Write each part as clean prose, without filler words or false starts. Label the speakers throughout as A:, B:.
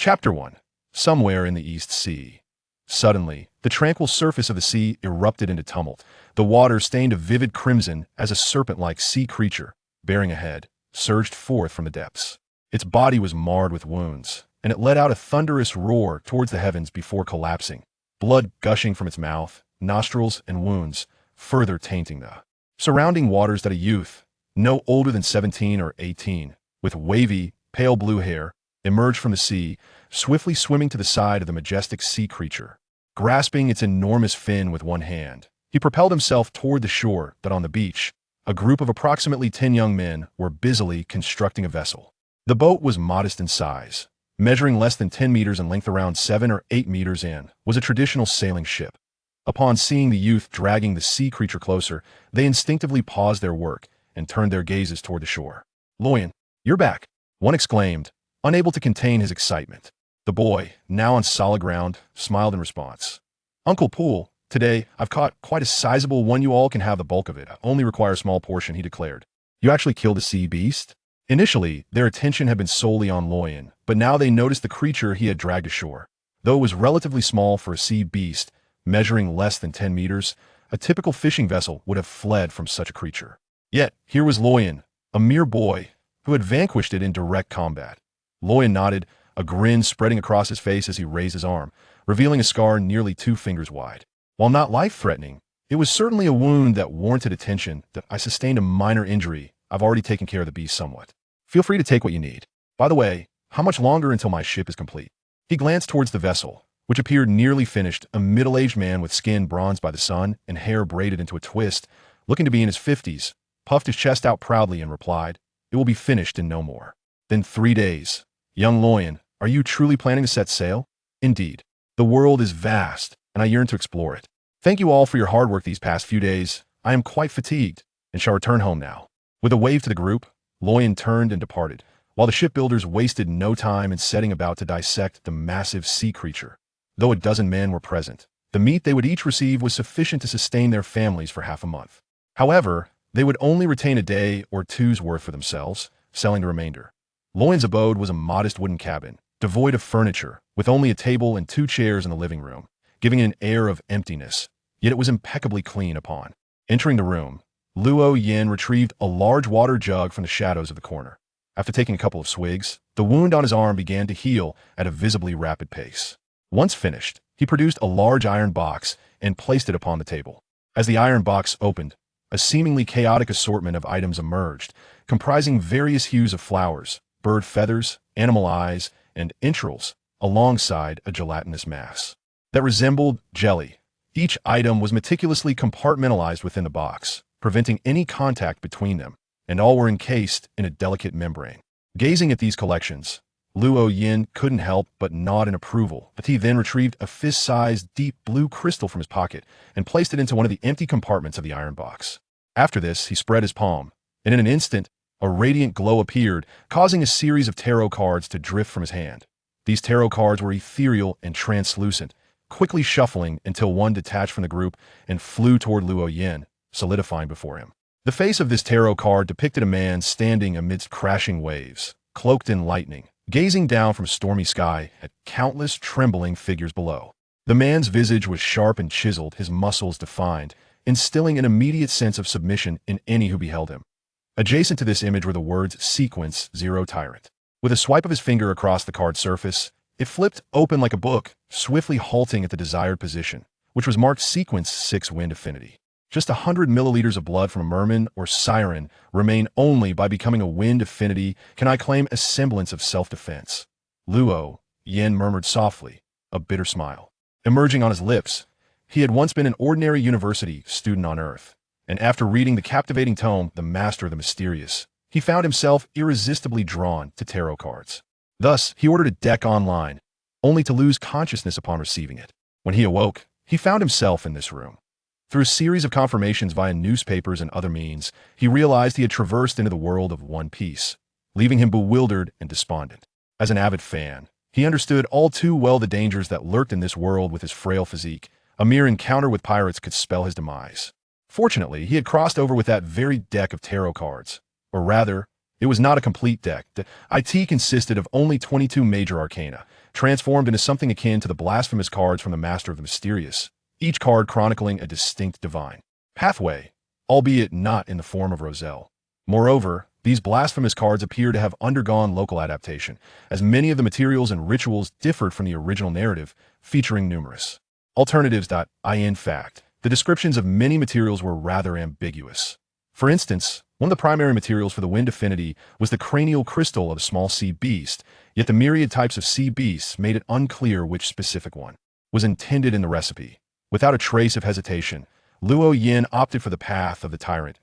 A: Chapter 1. Somewhere in the East Sea. Suddenly, the tranquil surface of the sea erupted into tumult. The water stained a vivid crimson as a serpent-like sea creature, bearing a head, surged forth from the depths. Its body was marred with wounds, and it let out a thunderous roar towards the heavens before collapsing, blood gushing from its mouth, nostrils, and wounds, further tainting the surrounding waters. That a youth, no older than 17 or 18, with wavy, pale blue hair, emerged from the sea, swiftly swimming to the side of the majestic sea creature. Grasping its enormous fin with one hand, he propelled himself toward the shore. That on the beach, a group of approximately 10 young men were busily constructing a vessel. The boat was modest in size, measuring less than 10 meters in length. Around 7 or 8 meters in was a traditional sailing ship. Upon seeing the youth dragging the sea creature closer, they instinctively paused their work and turned their gazes toward the shore. "Loyan, you're back," one exclaimed, unable to contain his excitement. The boy, now on solid ground, smiled in response. "Uncle Poole, today I've caught quite a sizable one. You all can have the bulk of it. I only require a small portion," he declared. "You actually killed a sea beast?" Initially, their attention had been solely on Loyan, but now they noticed the creature he had dragged ashore. Though it was relatively small for a sea beast, measuring less than 10 meters, a typical fishing vessel would have fled from such a creature. Yet, here was Loyan, a mere boy, who had vanquished it in direct combat. Loyan nodded, a grin spreading across his face as he raised his arm, revealing a scar nearly 2 fingers wide. While not life-threatening, it was certainly a wound that warranted attention. "That I sustained a minor injury. I've already taken care of the beast somewhat. Feel free to take what you need. By the way, how much longer until my ship is complete?" He glanced towards the vessel, which appeared nearly finished. A middle-aged man with skin bronzed by the sun and hair braided into a twist, looking to be in his 50s, puffed his chest out proudly and replied, "It will be finished in no more than 3 days. Young Loyan, are you truly planning to set sail?" "Indeed. The world is vast, and I yearn to explore it. Thank you all for your hard work these past few days. I am quite fatigued, and shall return home now." With a wave to the group, Loyan turned and departed, while the shipbuilders wasted no time in setting about to dissect the massive sea creature. Though a dozen men were present, the meat they would each receive was sufficient to sustain their families for half a month. However, they would only retain a day or two's worth for themselves, selling the remainder. Loyan's abode was a modest wooden cabin, devoid of furniture, with only a table and 2 chairs in the living room, giving it an air of emptiness, yet it was impeccably clean. Upon entering the room, Luo Yin retrieved a large water jug from the shadows of the corner. After taking a couple of swigs, the wound on his arm began to heal at a visibly rapid pace. Once finished, he produced a large iron box and placed it upon the table. As the iron box opened, a seemingly chaotic assortment of items emerged, comprising various hues of flowers, bird feathers, animal eyes, and entrails, alongside a gelatinous mass that resembled jelly. Each item was meticulously compartmentalized within the box, preventing any contact between them, and all were encased in a delicate membrane. Gazing at these collections, Luo Yin couldn't help but nod in approval, but he then retrieved a fist-sized deep blue crystal from his pocket and placed it into one of the empty compartments of the iron box. After this, he spread his palm, and in an instant, a radiant glow appeared, causing a series of tarot cards to drift from his hand. These tarot cards were ethereal and translucent, quickly shuffling until one detached from the group and flew toward Luo Yin, solidifying before him. The face of this tarot card depicted a man standing amidst crashing waves, cloaked in lightning, gazing down from a stormy sky at countless trembling figures below. The man's visage was sharp and chiseled, his muscles defined, instilling an immediate sense of submission in any who beheld him. Adjacent to this image were the words "Sequence 0 Tyrant." With a swipe of his finger across the card surface, it flipped open like a book, swiftly halting at the desired position, which was marked Sequence 6 Wind Affinity. Just 100 milliliters of blood from a merman or siren remain. Only by becoming a wind affinity can I claim a semblance of self-defense. Luo Yin murmured softly, a bitter smile emerging on his lips. He had once been an ordinary university student on Earth, and after reading the captivating tome, The Master of the Mysterious, he found himself irresistibly drawn to tarot cards. Thus, he ordered a deck online, only to lose consciousness upon receiving it. When he awoke, he found himself in this room. Through a series of confirmations via newspapers and other means, he realized he had traversed into the world of One Piece, leaving him bewildered and despondent. As an avid fan, he understood all too well the dangers that lurked in this world. With his frail physique, a mere encounter with pirates could spell his demise. Fortunately, he had crossed over with that very deck of tarot cards. Or rather, it was not a complete deck. The IT consisted of only 22 major arcana, transformed into something akin to the blasphemous cards from the Master of the Mysterious, each card chronicling a distinct divine pathway, albeit not in the form of Roselle. Moreover, these blasphemous cards appear to have undergone local adaptation, as many of the materials and rituals differed from the original narrative, featuring numerous alternatives. In fact, the descriptions of many materials were rather ambiguous. For instance, one of the primary materials for the wind affinity was the cranial crystal of a small sea beast, yet the myriad types of sea beasts made it unclear which specific one was intended in the recipe. Without a trace of hesitation, Luo Yin opted for the path of the tyrant,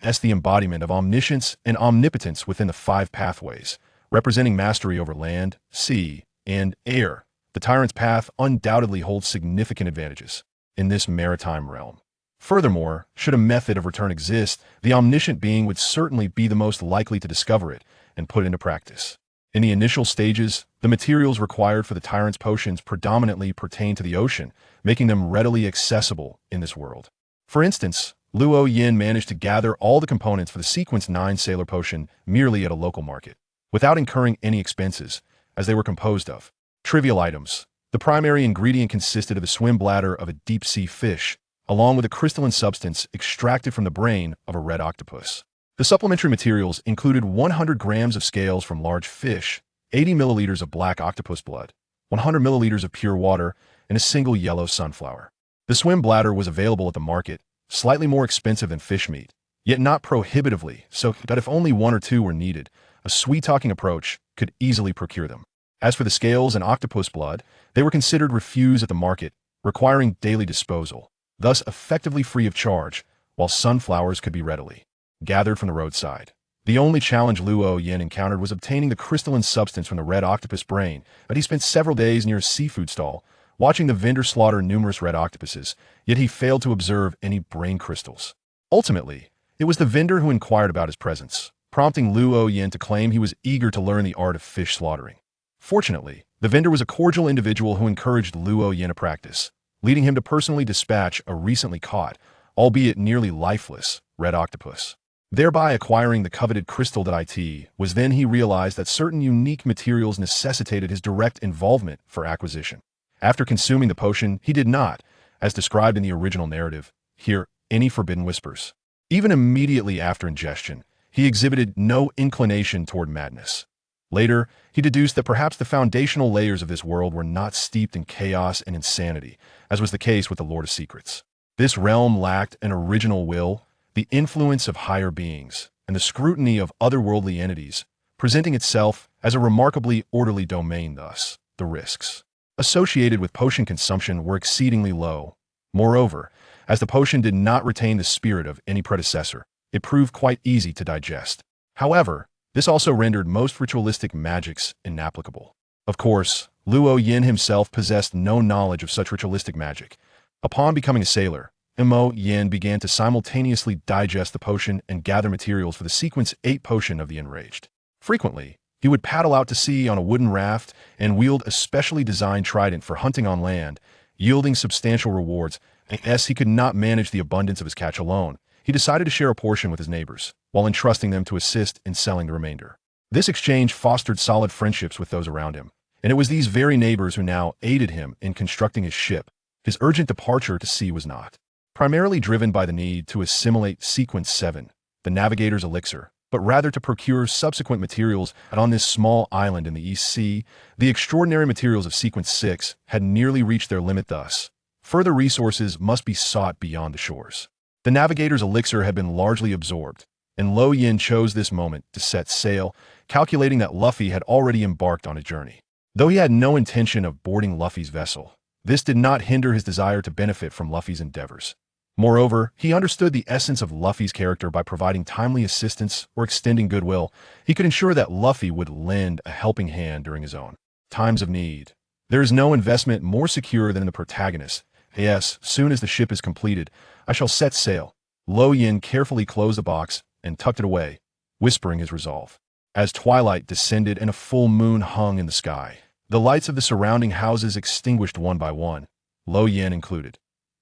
A: as the embodiment of omniscience and omnipotence within the 5 pathways, representing mastery over land, sea, and air. The tyrant's path undoubtedly holds significant advantages in this maritime realm. Furthermore, should a method of return exist, the omniscient being would certainly be the most likely to discover it and put it into practice. In the initial stages, the materials required for the tyrant's potions predominantly pertain to the ocean, making them readily accessible in this world. For instance, Luo Yin managed to gather all the components for the Sequence 9 Sailor Potion merely at a local market, without incurring any expenses, as they were composed of trivial items. The primary ingredient consisted of the swim bladder of a deep-sea fish, along with a crystalline substance extracted from the brain of a red octopus. The supplementary materials included 100 grams of scales from large fish, 80 milliliters of black octopus blood, 100 milliliters of pure water, and a single yellow sunflower. The swim bladder was available at the market, slightly more expensive than fish meat, yet not prohibitively, so that if only 1 or 2 were needed, a sweet-talking approach could easily procure them. As for the scales and octopus blood, they were considered refuse at the market, requiring daily disposal, thus effectively free of charge, while sunflowers could be readily gathered from the roadside. The only challenge Luo Yin encountered was obtaining the crystalline substance from the red octopus brain, but he spent several days near a seafood stall, watching the vendor slaughter numerous red octopuses, yet he failed to observe any brain crystals. Ultimately, it was the vendor who inquired about his presence, prompting Luo Yin to claim he was eager to learn the art of fish slaughtering. Fortunately, the vendor was a cordial individual who encouraged Luo Yin to practice, leading him to personally dispatch a recently caught, albeit nearly lifeless, red octopus, thereby acquiring the coveted crystal. Was then he realized that certain unique materials necessitated his direct involvement for acquisition. After consuming the potion, he did not, as described in the original narrative, hear any forbidden whispers. Even immediately after ingestion, he exhibited no inclination toward madness. Later, he deduced that perhaps the foundational layers of this world were not steeped in chaos and insanity, as was the case with the Lord of Secrets. This realm lacked an original will, the influence of higher beings, and the scrutiny of otherworldly entities, presenting itself as a remarkably orderly domain. Thus, the risks associated with potion consumption were exceedingly low. Moreover, as the potion did not retain the spirit of any predecessor, it proved quite easy to digest. However, this also rendered most ritualistic magics inapplicable. Of course, Luo Yin himself possessed no knowledge of such ritualistic magic. Upon becoming a sailor, Mo Yin began to simultaneously digest the potion and gather materials for the Sequence 8 Potion of the Enraged. Frequently, he would paddle out to sea on a wooden raft and wield a specially designed trident for hunting on land, yielding substantial rewards. As he could not manage the abundance of his catch alone, he decided to share a portion with his neighbors, while entrusting them to assist in selling the remainder. This exchange fostered solid friendships with those around him, and it was these very neighbors who now aided him in constructing his ship. His urgent departure to sea was not primarily driven by the need to assimilate Sequence 7, the navigator's elixir, but rather to procure subsequent materials. And on this small island in the East Sea, the extraordinary materials of Sequence 6 had nearly reached their limit. Thus, further resources must be sought beyond the shores. The navigator's elixir had been largely absorbed, and Luo Yin chose this moment to set sail, calculating that Luffy had already embarked on a journey. Though he had no intention of boarding Luffy's vessel, this did not hinder his desire to benefit from Luffy's endeavors. Moreover, he understood the essence of Luffy's character. By providing timely assistance or extending goodwill, he could ensure that Luffy would lend a helping hand during his own times of need. There is no investment more secure than in the protagonist. Yes, soon as the ship is completed, I shall set sail. Luo Yin carefully closed the box and tucked it away, whispering his resolve. As twilight descended and a full moon hung in the sky, the lights of the surrounding houses extinguished one by one, Luo Yin included.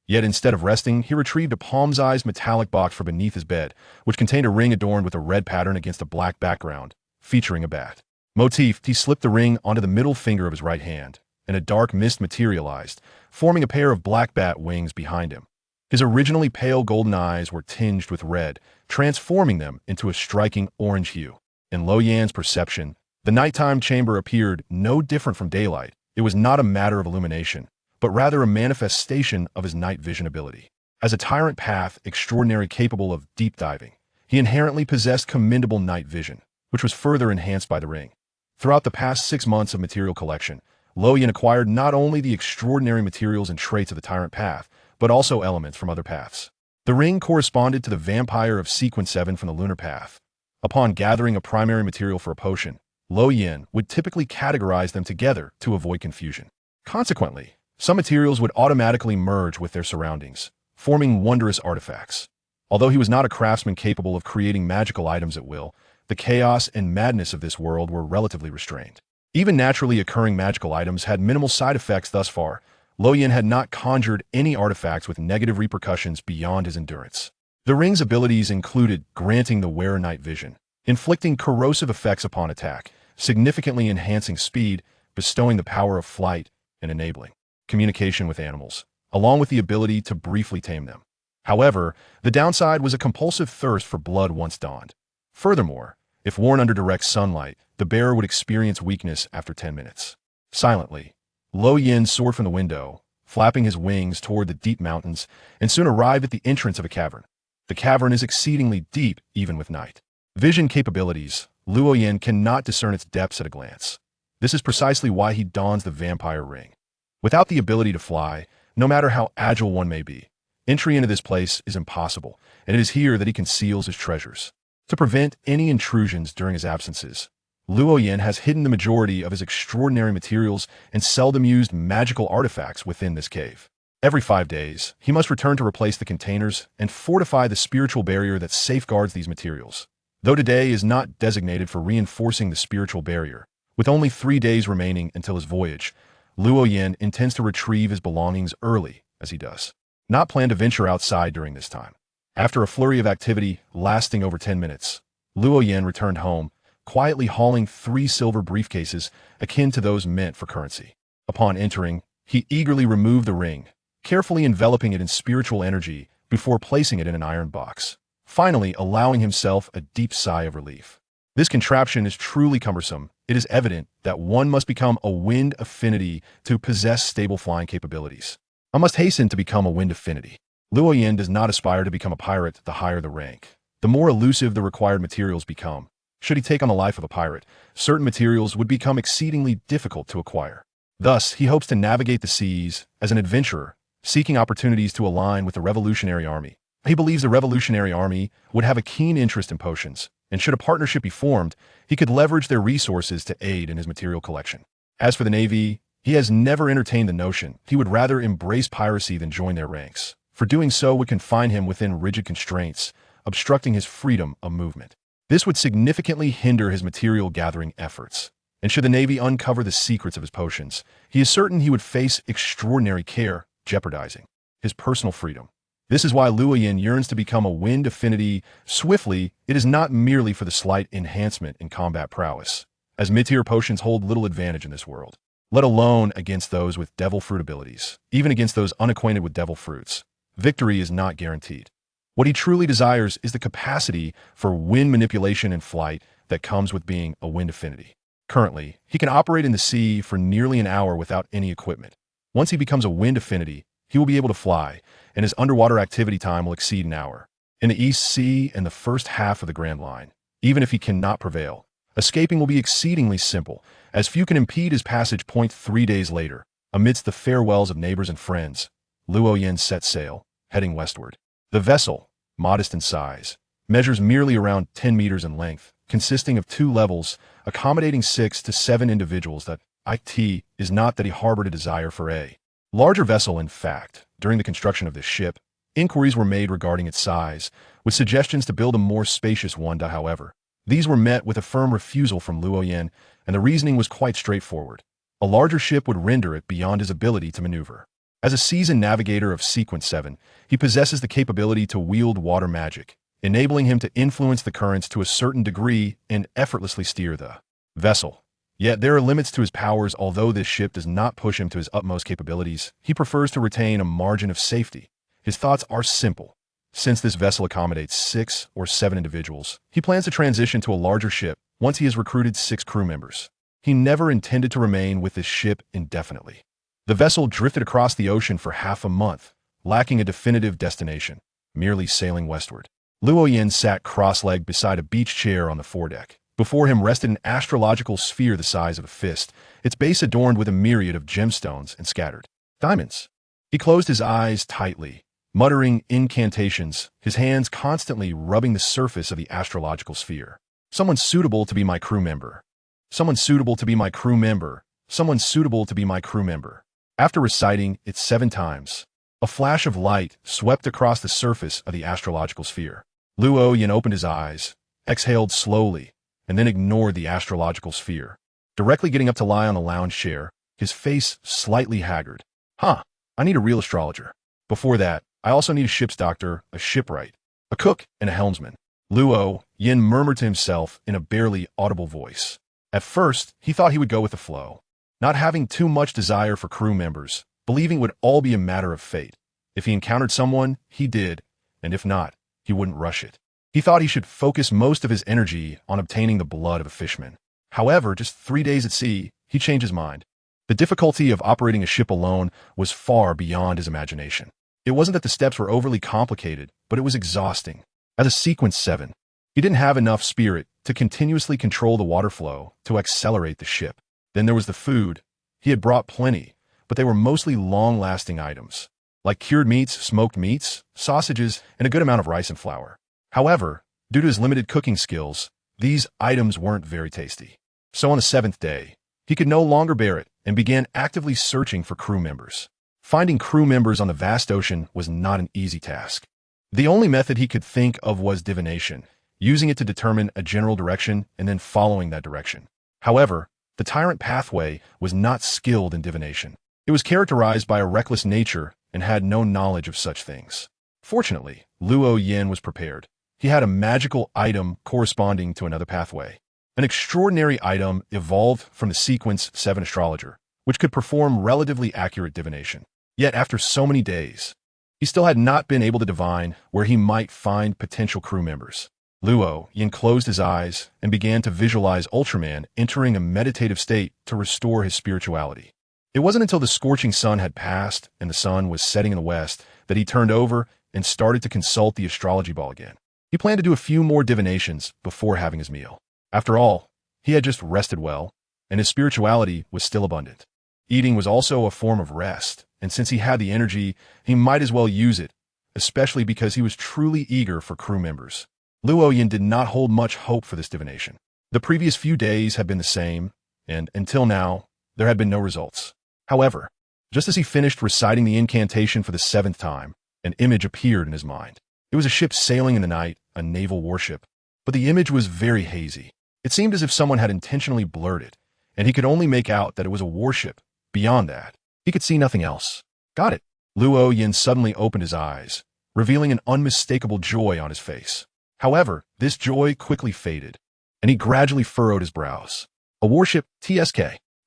A: Yet instead of resting, he retrieved a palm-sized metallic box from beneath his bed, which contained a ring adorned with a red pattern against a black background, featuring a bat. Motif, he slipped the ring onto the middle finger of his right hand, and a dark mist materialized, forming a pair of black bat wings behind him. His originally pale golden eyes were tinged with red, transforming them into a striking orange hue. In Luo Yan's perception, the nighttime chamber appeared no different from daylight. It was not a matter of illumination, but rather a manifestation of his night vision ability. As a tyrant path extraordinary capable of deep diving, he inherently possessed commendable night vision, which was further enhanced by the ring. Throughout the past 6 months of material collection, Luo Yan acquired not only the extraordinary materials and traits of the tyrant path, but also elements from other paths. The ring corresponded to the vampire of sequence 7 from the lunar path. Upon gathering a primary material for a potion, Luo Yan would typically categorize them together to avoid confusion. Consequently, some materials would automatically merge with their surroundings, forming wondrous artifacts. Although he was not a craftsman capable of creating magical items at will, the chaos and madness of this world were relatively restrained. Even naturally occurring magical items had minimal side effects thus far. Luo Yan had not conjured any artifacts with negative repercussions beyond his endurance. The ring's abilities included granting the wearer night vision, inflicting corrosive effects upon attack, significantly enhancing speed, bestowing the power of flight, and enabling communication with animals, along with the ability to briefly tame them. However, the downside was a compulsive thirst for blood once dawned. Furthermore, if worn under direct sunlight, the bearer would experience weakness after 10 minutes. Silently, Luo Yan soared from the window, flapping his wings toward the deep mountains, and soon arrived at the entrance of a cavern. The cavern is exceedingly deep even with night vision capabilities. Luo Yan cannot discern its depths at a glance. This is precisely why he dons the vampire ring. Without the ability to fly, no matter how agile one may be, entry into this place is impossible, and it is here that he conceals his treasures. To prevent any intrusions during his absences, Luo Yan has hidden the majority of his extraordinary materials and seldom used magical artifacts within this cave. Every 5 days, he must return to replace the containers and fortify the spiritual barrier that safeguards these materials. Though today is not designated for reinforcing the spiritual barrier, with only 3 days remaining until his voyage, Luo Yan intends to retrieve his belongings early, as he does not plan to venture outside during this time. After a flurry of activity lasting over 10 minutes, Luo Yan returned home, quietly hauling 3 silver briefcases akin to those meant for currency. Upon entering, he eagerly removed the ring, carefully enveloping it in spiritual energy before placing it in an iron box, finally allowing himself a deep sigh of relief. This contraption is truly cumbersome. It is evident that one must become a wind affinity to possess stable flying capabilities. I must hasten to become a wind affinity. Luo Yan does not aspire to become a pirate the higher the rank. The more elusive the required materials become. Should he take on the life of a pirate, certain materials would become exceedingly difficult to acquire. Thus, he hopes to navigate the seas as an adventurer, seeking opportunities to align with the Revolutionary Army. He believes the Revolutionary Army would have a keen interest in potions, and should a partnership be formed, he could leverage their resources to aid in his material collection. As for the Navy, he has never entertained the notion. He would rather embrace piracy than join their ranks, for doing so would confine him within rigid constraints, obstructing his freedom of movement. This would significantly hinder his material gathering efforts, and should the Navy uncover the secrets of his potions, he is certain he would face extraordinary care, jeopardizing his personal freedom. This is why Luo Yan yearns to become a wind affinity swiftly. It is not merely for the slight enhancement in combat prowess, as mid-tier potions hold little advantage in this world, let alone against those with devil fruit abilities. Even against those unacquainted with devil fruits, victory is not guaranteed. What he truly desires is the capacity for wind manipulation and flight that comes with being a wind affinity. Currently, he can operate in the sea for nearly an hour without any equipment. Once he becomes a wind affinity, he will be able to fly, and his underwater activity time will exceed an hour. In the East Sea and the first half of the Grand Line, even if he cannot prevail, escaping will be exceedingly simple, as few can impede his passage. 3 days later, amidst the farewells of neighbors and friends, Luo Yan set sail, heading westward. The vessel, modest in size, measures merely around 10 meters in length, consisting of 2 levels, accommodating 6 to 7 individuals. That it is not that he harbored a desire for a larger vessel. In fact, during the construction of this ship, inquiries were made regarding its size, with suggestions to build a more spacious one. However, these were met with a firm refusal from Luo Yan, and the reasoning was quite straightforward. A larger ship would render it beyond his ability to maneuver. As a seasoned navigator of Sequence 7, he possesses the capability to wield water magic, enabling him to influence the currents to a certain degree and effortlessly steer the vessel. Yet there are limits to his powers. Although this ship does not push him to his utmost capabilities, he prefers to retain a margin of safety. His thoughts are simple. Since this vessel accommodates 6 or 7 individuals, he plans to transition to a larger ship once he has recruited 6 crew members. He never intended to remain with this ship indefinitely. The vessel drifted across the ocean for half a month, lacking a definitive destination, merely sailing westward. Luo Yin sat cross-legged beside a beach chair on the foredeck. Before him rested an astrological sphere the size of a fist, its base adorned with a myriad of gemstones and scattered diamonds. He closed his eyes tightly, muttering incantations, his hands constantly rubbing the surface of the astrological sphere. Someone suitable to be my crew member. Someone suitable to be my crew member. Someone suitable to be my crew member. After reciting it 7 times, a flash of light swept across the surface of the astrological sphere. Luo Yin opened his eyes, exhaled slowly, and then ignored the astrological sphere. Directly getting up to lie on the lounge chair, his face slightly haggard. I need a real astrologer. Before that, I also need a ship's doctor, a shipwright, a cook, and a helmsman. Luo Yin murmured to himself in a barely audible voice. At first, he thought he would go with the flow, not having too much desire for crew members, believing it would all be a matter of fate. If he encountered someone, he did, and if not, he wouldn't rush it. He thought he should focus most of his energy on obtaining the blood of a fisherman. However, just 3 days at sea, he changed his mind. The difficulty of operating a ship alone was far beyond his imagination. It wasn't that the steps were overly complicated, but it was exhausting. As a sequence 7, he didn't have enough spirit to continuously control the water flow to accelerate the ship. Then there was the food. He had brought plenty, but they were mostly long-lasting items, like cured meats, smoked meats, sausages, and a good amount of rice and flour. However, due to his limited cooking skills, these items weren't very tasty. So on the 7th day, he could no longer bear it and began actively searching for crew members. Finding crew members on the vast ocean was not an easy task. The only method he could think of was divination, using it to determine a general direction and then following that direction. However, the tyrant pathway was not skilled in divination. It was characterized by a reckless nature and had no knowledge of such things. Fortunately, Luo Yin was prepared. He had a magical item corresponding to another pathway. An extraordinary item evolved from the sequence 7 astrologer, which could perform relatively accurate divination. Yet after so many days, he still had not been able to divine where he might find potential crew members. Luo Yin closed his eyes and began to visualize Ultraman entering a meditative state to restore his spirituality. It wasn't until the scorching sun had passed and the sun was setting in the west that he turned over and started to consult the astrology ball again. He planned to do a few more divinations before having his meal. After all, he had just rested well, and his spirituality was still abundant. Eating was also a form of rest, and since he had the energy, he might as well use it, especially because he was truly eager for crew members. Luo Yin did not hold much hope for this divination. The previous few days had been the same, and until now, there had been no results. However, just as he finished reciting the incantation for the 7th time, an image appeared in his mind. It was a ship sailing in the night, a naval warship, but the image was very hazy. It seemed as if someone had intentionally blurred it, and he could only make out that it was a warship. Beyond that, he could see nothing else. Got it. Luo Yin suddenly opened his eyes, revealing an unmistakable joy on his face. However, this joy quickly faded, and he gradually furrowed his brows. A warship? TSK.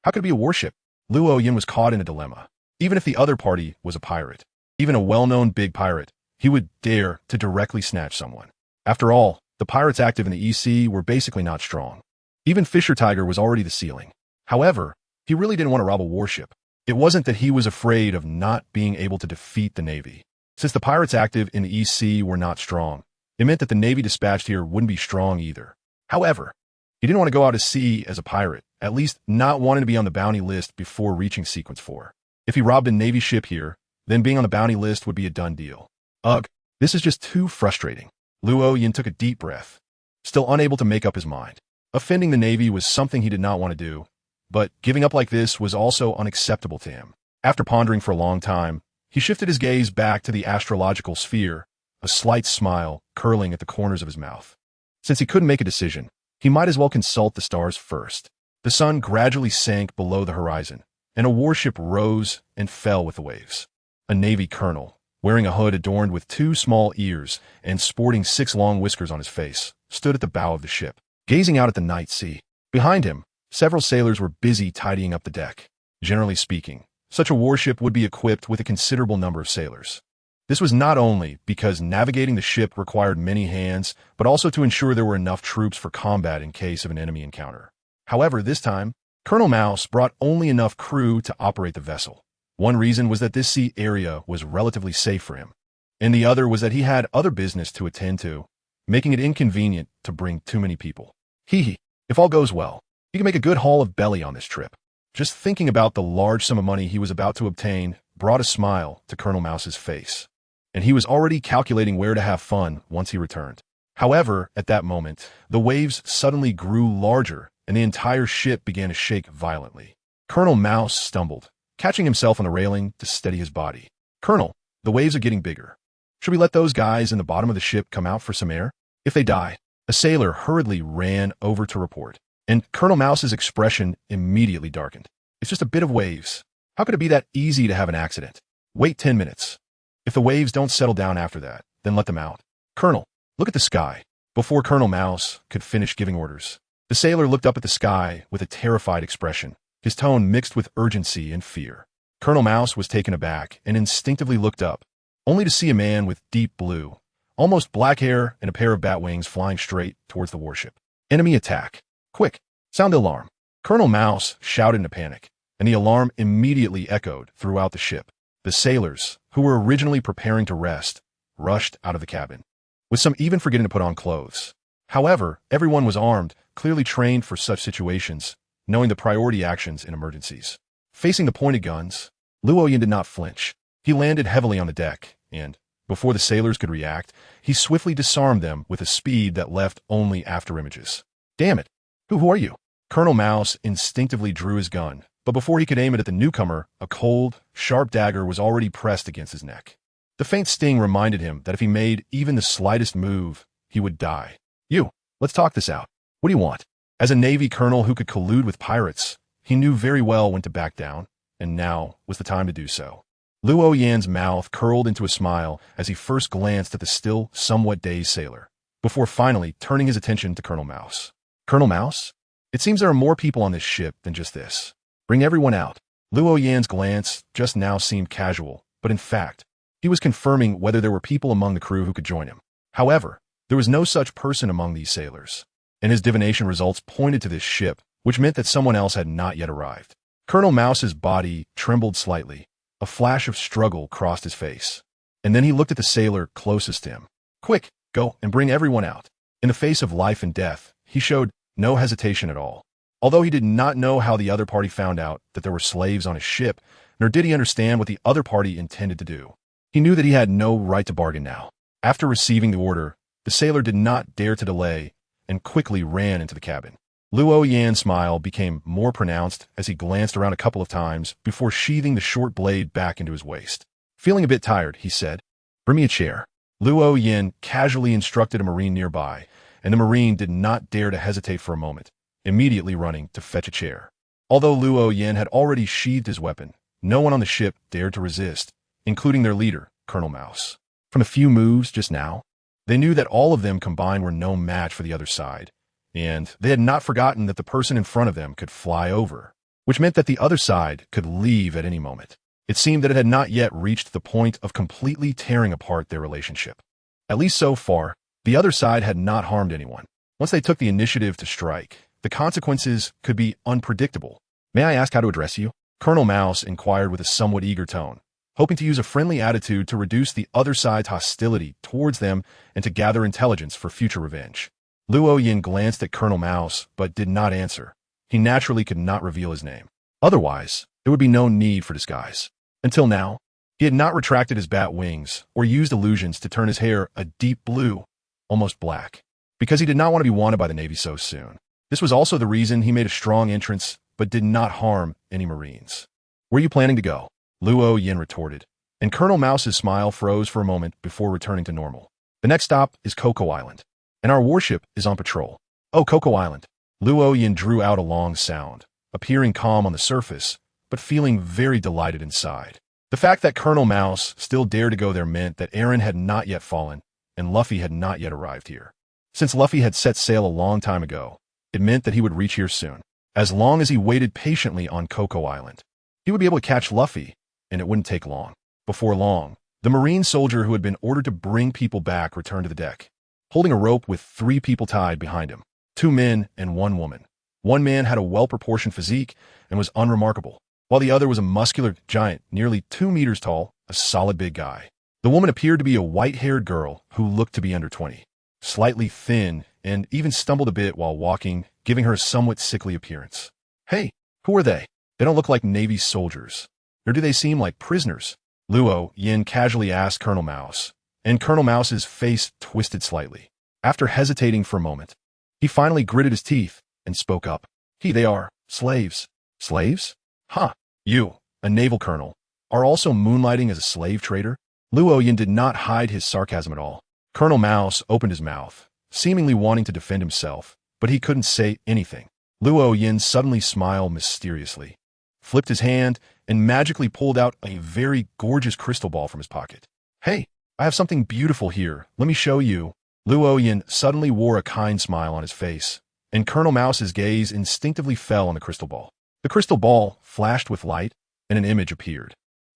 A: How could it be a warship? Luo Yin was caught in a dilemma. Even if the other party was a pirate, even a well-known big pirate, he would dare to directly snatch someone. After all, the pirates active in the EC were basically not strong. Even Fisher Tiger was already the ceiling. However, he really didn't want to rob a warship. It wasn't that he was afraid of not being able to defeat the Navy. Since the pirates active in the EC were not strong, it meant that the Navy dispatched here wouldn't be strong either. However, he didn't want to go out to sea as a pirate, at least not wanting to be on the bounty list before reaching Sequence 4. If he robbed a Navy ship here, then being on the bounty list would be a done deal. Ugh, this is just too frustrating. Luo Yin took a deep breath, still unable to make up his mind. Offending the Navy was something he did not want to do, but giving up like this was also unacceptable to him. After pondering for a long time, he shifted his gaze back to the astrological sphere, a slight smile curling at the corners of his mouth. Since he couldn't make a decision, he might as well consult the stars first. The sun gradually sank below the horizon, and a warship rose and fell with the waves. A Navy colonel, wearing a hood adorned with 2 small ears and sporting 6 long whiskers on his face, stood at the bow of the ship, gazing out at the night sea. Behind him, Several sailors were busy tidying up the deck. Generally speaking, such a warship would be equipped with a considerable number of sailors. This was not only because navigating the ship required many hands, but also to ensure there were enough troops for combat in case of an enemy encounter. However, this time, Colonel Mouse brought only enough crew to operate the vessel. One reason was that this sea area was relatively safe for him, and the other was that he had other business to attend to, making it inconvenient to bring too many people. If all goes well, he can make a good haul of belly on this trip. Just thinking about the large sum of money he was about to obtain brought a smile to Colonel Mouse's face, and he was already calculating where to have fun once he returned. However, at that moment, the waves suddenly grew larger, and the entire ship began to shake violently. Colonel Mouse stumbled, catching himself on the railing to steady his body. "Colonel, the waves are getting bigger. Should we let those guys in the bottom of the ship come out for some air? If they die..." A sailor hurriedly ran over to report, and Colonel Mouse's expression immediately darkened. "It's just a bit of waves. How could it be that easy to have an accident? Wait 10 minutes. If the waves don't settle down after that, then let them out. Colonel, look at the sky." Before Colonel Mouse could finish giving orders, the sailor looked up at the sky with a terrified expression, his tone mixed with urgency and fear. Colonel Mouse was taken aback and instinctively looked up, only to see a man with deep blue, almost black hair and a pair of bat wings flying straight towards the warship. "Enemy attack. Quick, sound the alarm." Colonel Mouse shouted in a panic, and the alarm immediately echoed throughout the ship. The sailors, who were originally preparing to rest, rushed out of the cabin, with some even forgetting to put on clothes. However, everyone was armed, clearly trained for such situations, knowing the priority actions in emergencies. Facing the pointed guns, Luoyin did not flinch. He landed heavily on the deck, and, before the sailors could react, he swiftly disarmed them with a speed that left only afterimages. "Damn it! Who are you?" Colonel Mouse instinctively drew his gun, but before he could aim it at the newcomer, a cold, sharp dagger was already pressed against his neck. The faint sting reminded him that if he made even the slightest move, he would die. "You, let's talk this out. What do you want?" As a Navy colonel who could collude with pirates, he knew very well when to back down, and now was the time to do so. Luo Yan's mouth curled into a smile as he first glanced at the still somewhat dazed sailor, before finally turning his attention to Colonel Mouse. "Colonel Mouse? It seems there are more people on this ship than just this. Bring everyone out." Luo Yan's glance just now seemed casual, but in fact, he was confirming whether there were people among the crew who could join him. However, there was no such person among these sailors, and his divination results pointed to this ship, which meant that someone else had not yet arrived. Colonel Mouse's body trembled slightly. A flash of struggle crossed his face, and then he looked at the sailor closest to him. "Quick, go and bring everyone out." In the face of life and death, he showed no hesitation at all. Although he did not know how the other party found out that there were slaves on his ship, nor did he understand what the other party intended to do, he knew that he had no right to bargain now. After receiving the order, the sailor did not dare to delay and quickly ran into the cabin. Luo Yan's smile became more pronounced as he glanced around a couple of times before sheathing the short blade back into his waist. "Feeling a bit tired," he said. "Bring me a chair." Luo Yan casually instructed a Marine nearby, and the Marine did not dare to hesitate for a moment, immediately running to fetch a chair. Although Luo Yan had already sheathed his weapon, no one on the ship dared to resist, including their leader, Colonel Mouse. From a few moves just now, they knew that all of them combined were no match for the other side, and they had not forgotten that the person in front of them could fly over, which meant that the other side could leave at any moment. It seemed that it had not yet reached the point of completely tearing apart their relationship. At least so far, the other side had not harmed anyone. Once they took the initiative to strike, the consequences could be unpredictable. "May I ask how to address you?" Colonel Mouse inquired with a somewhat eager tone, hoping to use a friendly attitude to reduce the other side's hostility towards them and to gather intelligence for future revenge. Luo Yin glanced at Colonel Mouse, but did not answer. He naturally could not reveal his name. Otherwise, there would be no need for disguise. Until now, he had not retracted his bat wings or used illusions to turn his hair a deep blue, almost black, because he did not want to be wanted by the Navy so soon. This was also the reason he made a strong entrance, but did not harm any Marines. "Where are you planning to go?" Luo Yin retorted, and Colonel Mouse's smile froze for a moment before returning to normal. "The next stop is Coco Island, and our warship is on patrol." "Oh, Coco Island." Luo Yin drew out a long sound, appearing calm on the surface, but feeling very delighted inside. The fact that Colonel Mouse still dared to go there meant that Aaron had not yet fallen, and Luffy had not yet arrived here. Since Luffy had set sail a long time ago, it meant that he would reach here soon. As long as he waited patiently on Coco Island, he would be able to catch Luffy, and it wouldn't take long. Before long, the Marine soldier who had been ordered to bring people back returned to the deck, holding a rope with 3 people tied behind him, 2 men and 1 woman. One man had a well-proportioned physique and was unremarkable, while the other was a muscular giant, nearly 2 meters tall, a solid big guy. The woman appeared to be a white-haired girl who looked to be under 20, slightly thin, and even stumbled a bit while walking, giving her a somewhat sickly appearance. Hey, who are they? They don't look like Navy soldiers. Nor do they seem like prisoners. Luo Yin casually asked Colonel Mouse, and Colonel Mouse's face twisted slightly. After hesitating for a moment, he finally gritted his teeth and spoke up. They are slaves. Slaves? Huh. You, a naval colonel, are also moonlighting as a slave trader? Luo Yin did not hide his sarcasm at all. Colonel Mouse opened his mouth, seemingly wanting to defend himself, but he couldn't say anything. Luo Yin suddenly smiled mysteriously, flipped his hand, and magically pulled out a very gorgeous crystal ball from his pocket. Hey, I have something beautiful here. Let me show you. Luo Yin suddenly wore a kind smile on his face, and Colonel Mouse's gaze instinctively fell on the crystal ball. The crystal ball flashed with light, and an image appeared.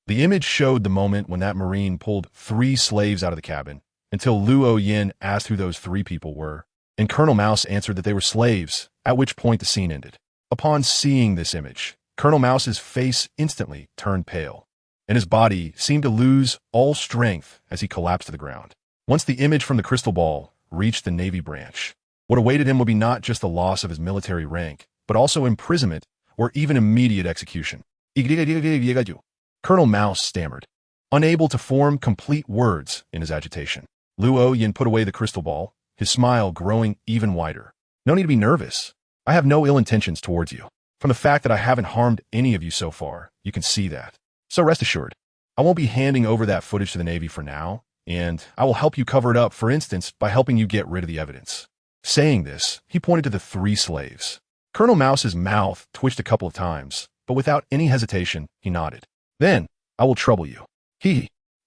A: The image showed the moment when that Marine pulled 3 slaves out of the cabin, until Luo Yin asked who those 3 people were, and Colonel Mouse answered that they were slaves, at which point the scene ended. Upon seeing this image, Colonel Mouse's face instantly turned pale, and his body seemed to lose all strength as he collapsed to the ground. Once the image from the crystal ball reached the Navy branch, what awaited him would be not just the loss of his military rank, but also imprisonment or even immediate execution. Colonel Mouse stammered, unable to form complete words in his agitation. Luo Yin put away the crystal ball, his smile growing even wider. No need to be nervous. I have no ill intentions towards you. From the fact that I haven't harmed any of you so far, you can see that. So rest assured, I won't be handing over that footage to the Navy for now, and I will help you cover it up, for instance, by helping you get rid of the evidence. Saying this, he pointed to the 3 slaves. Colonel Mouse's mouth twitched a couple of times, but without any hesitation, he nodded. Then, I will trouble you.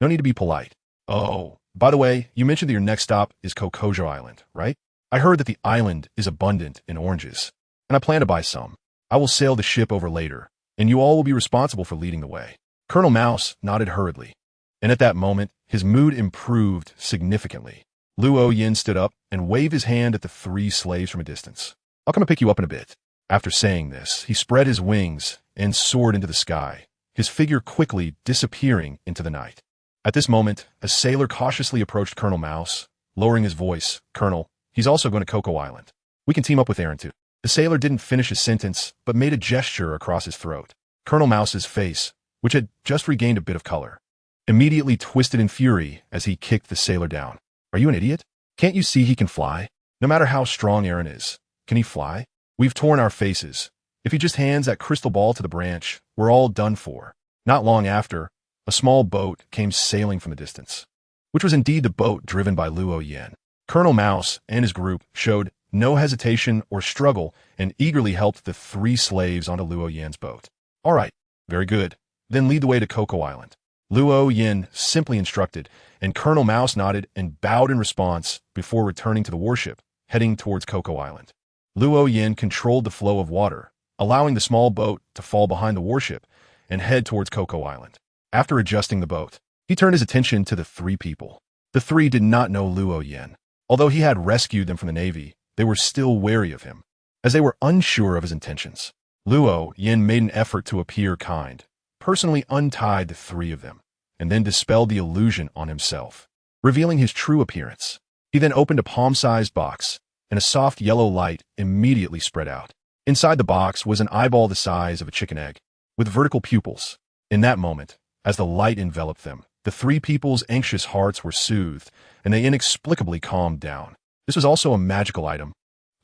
A: No need to be polite. Oh, by the way, you mentioned that your next stop is Kokojo Island, right? I heard that the island is abundant in oranges, and I plan to buy some. I will sail the ship over later, and you all will be responsible for leading the way. Colonel Mouse nodded hurriedly, and at that moment, his mood improved significantly. Luo Yin stood up and waved his hand at the 3 slaves from a distance. I'll come and pick you up in a bit. After saying this, he spread his wings and soared into the sky, his figure quickly disappearing into the night. At this moment, a sailor cautiously approached Colonel Mouse, lowering his voice. Colonel, he's also going to Coco Island. We can team up with Aaron too. The sailor didn't finish his sentence, but made a gesture across his throat. Colonel Mouse's face, which had just regained a bit of color, immediately twisted in fury as he kicked the sailor down. Are you an idiot? Can't you see he can fly? No matter how strong Aaron is, can he fly? We've torn our faces. If he just hands that crystal ball to the branch, we're all done for. Not long after, a small boat came sailing from the distance, which was indeed the boat driven by Luo Yin. Colonel Mouse and his group showed no hesitation or struggle and eagerly helped the 3 slaves onto Luo Yin's boat. All right, very good. Then lead the way to Coco Island. Luo Yin simply instructed, and Colonel Mouse nodded and bowed in response before returning to the warship, heading towards Coco Island. Luo Yin controlled the flow of water, allowing the small boat to fall behind the warship and head towards Coco Island. After adjusting the boat, he turned his attention to the 3 people. The 3 did not know Luo Yin. Although he had rescued them from the Navy, they were still wary of him, as they were unsure of his intentions. Luo Yin made an effort to appear kind, personally untied the 3 of them, and then dispelled the illusion on himself, revealing his true appearance. He then opened a palm-sized box, and a soft yellow light immediately spread out. Inside the box was an eyeball the size of a chicken egg, with vertical pupils. In that moment, as the light enveloped them, the 3 people's anxious hearts were soothed, and they inexplicably calmed down. This was also a magical item,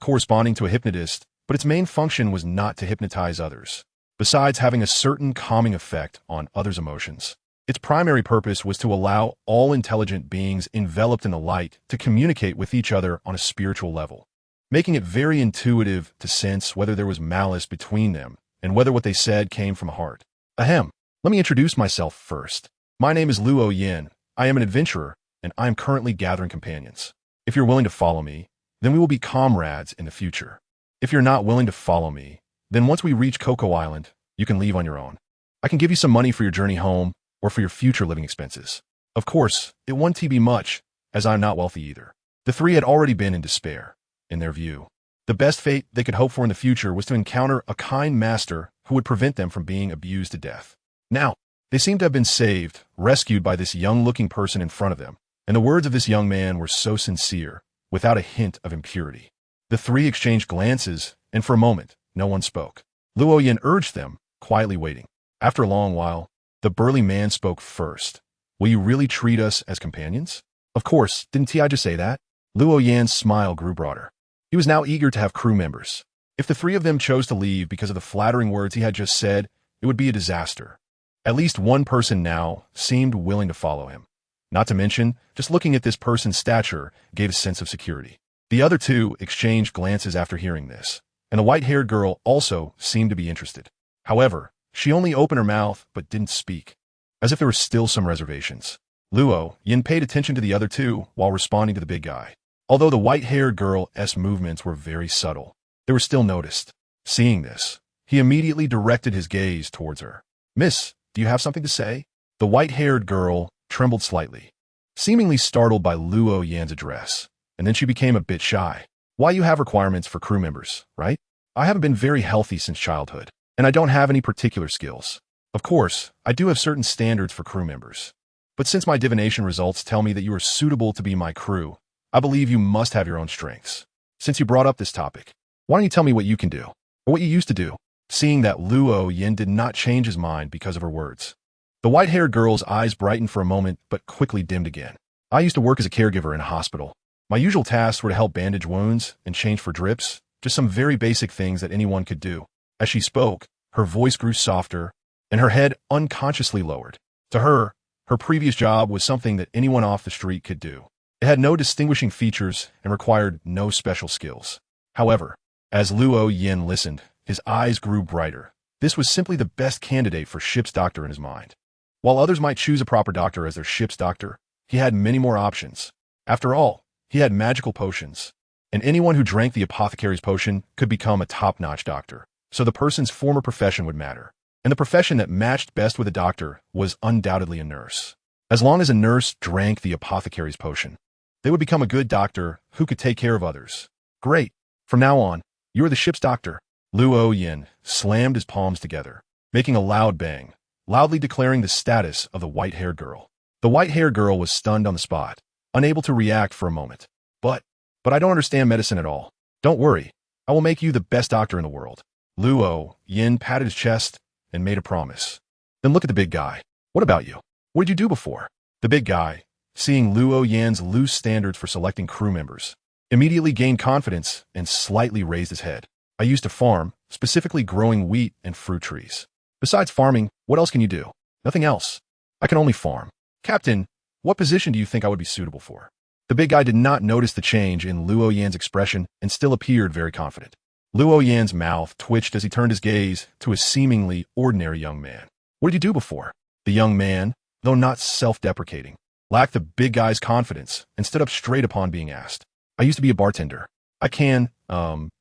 A: corresponding to a hypnotist, but its main function was not to hypnotize others. Besides having a certain calming effect on others' emotions, its primary purpose was to allow all intelligent beings enveloped in the light to communicate with each other on a spiritual level, making it very intuitive to sense whether there was malice between them and whether what they said came from a heart. Ahem. Let me introduce myself first. My name is Luo Yin. I am an adventurer, and I am currently gathering companions. If you're willing to follow me, then we will be comrades in the future. If you're not willing to follow me, Then once we reach Cocoa Island, you can leave on your own. I can give you some money for your journey home or for your future living expenses. Of course, it won't be much, as I'm not wealthy either. The three had already been in despair. In their view, the best fate they could hope for in the future was to encounter a kind master who would prevent them from being abused to death. Now, they seemed to have been saved, rescued by this young-looking person in front of them, and the words of this young man were so sincere, without a hint of impurity. The three exchanged glances, and for a moment, no one spoke. Luo Yin urged them, quietly waiting. After a long while, the burly man spoke first. Will you really treat us as companions? Of course, didn't I just say that? Luo Yan's smile grew broader. He was now eager to have crew members. If the three of them chose to leave because of the flattering words he had just said, it would be a disaster. At least one person now seemed willing to follow him. Not to mention, just looking at this person's stature gave a sense of security. The other two exchanged glances after hearing this, and the white-haired girl also seemed to be interested. However, she only opened her mouth but didn't speak, as if there were still some reservations. Luo Yin paid attention to the other two while responding to the big guy. Although the white-haired girl's movements were very subtle, they were still noticed. Seeing this, he immediately directed his gaze towards her. Miss, do you have something to say? The white-haired girl trembled slightly, seemingly startled by Luo Yan's address, and then she became a bit shy. Why you have requirements for crew members, right? I haven't been very healthy since childhood, and I don't have any particular skills. Of course, I do have certain standards for crew members. But since my divination results tell me that you are suitable to be my crew, I believe you must have your own strengths. Since you brought up this topic, why don't you tell me what you can do, or what you used to do? Seeing that Luo Yin did not change his mind because of her words, the white-haired girl's eyes brightened for a moment but quickly dimmed again. I used to work as a caregiver in a hospital. My usual tasks were to help bandage wounds and change for drips, just some very basic things that anyone could do. As she spoke, her voice grew softer, and her head unconsciously lowered. To her, her previous job was something that anyone off the street could do. It had no distinguishing features and required no special skills. However, as Luo Yin listened, his eyes grew brighter. This was simply the best candidate for ship's doctor in his mind. While others might choose a proper doctor as their ship's doctor, he had many more options. After all, he had magical potions, and anyone who drank the apothecary's potion could become a top-notch doctor. So the person's former profession would matter. And the profession that matched best with a doctor was undoubtedly a nurse. As long as a nurse drank the apothecary's potion, they would become a good doctor who could take care of others. Great. From now on, you are the ship's doctor. Luo Yin slammed his palms together, making a loud bang, loudly declaring the status of the white-haired girl. The white-haired girl was stunned on the spot, unable to react for a moment. But I don't understand medicine at all. Don't worry. I will make you the best doctor in the world. Luo Yin patted his chest and made a promise. Then look at the big guy. What about you? What did you do before? The big guy, seeing Luo Yan's loose standards for selecting crew members, immediately gained confidence and slightly raised his head. I used to farm, specifically growing wheat and fruit trees. Besides farming, what else can you do? Nothing else. I can only farm. Captain, what position do you think I would be suitable for? The big guy did not notice the change in Luo Yan's expression and still appeared very confident. Luo Yan's mouth twitched as he turned his gaze to a seemingly ordinary young man. What did you do before? The young man, though not self-deprecating, lacked the big guy's confidence and stood up straight upon being asked. I used to be a bartender. I can,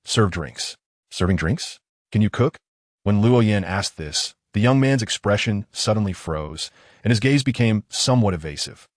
A: serve drinks. Serving drinks? Can you cook? When Luo Yan asked this, the young man's expression suddenly froze, and his gaze became somewhat evasive.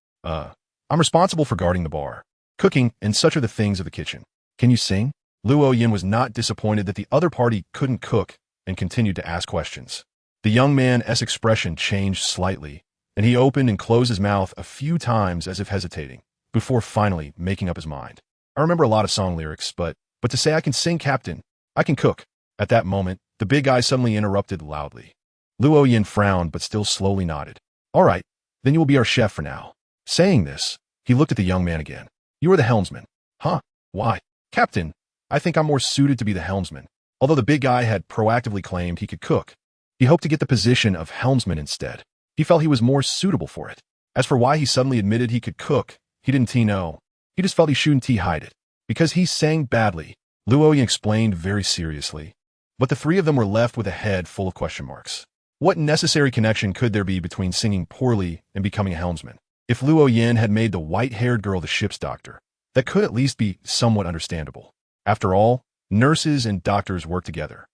A: I'm responsible for guarding the bar, cooking, and such are the things of the kitchen. Can you sing? Luo Yin was not disappointed that the other party couldn't cook and continued to ask questions. The young man's expression changed slightly, and he opened and closed his mouth a few times as if hesitating, before finally making up his mind. I remember a lot of song lyrics, but to say I can sing, Captain, I can cook. At that moment, the big guy suddenly interrupted loudly. Luo Yin frowned but still slowly nodded. All right, then you will be our chef for now. Saying this, he looked at the young man again. You are the helmsman. Huh? Why? Captain, I think I'm more suited to be the helmsman. Although the big guy had proactively claimed he could cook, he hoped to get the position of helmsman instead. He felt he was more suitable for it. As for why he suddenly admitted he could cook, he didn't know. He just felt he shouldn't hide it. Because he sang badly, Luo Yin explained very seriously. But the three of them were left with a head full of question marks. What necessary connection could there be between singing poorly and becoming a helmsman? If Luo Yin had made the white-haired girl the ship's doctor, that could at least be somewhat understandable. After all, nurses and doctors work together.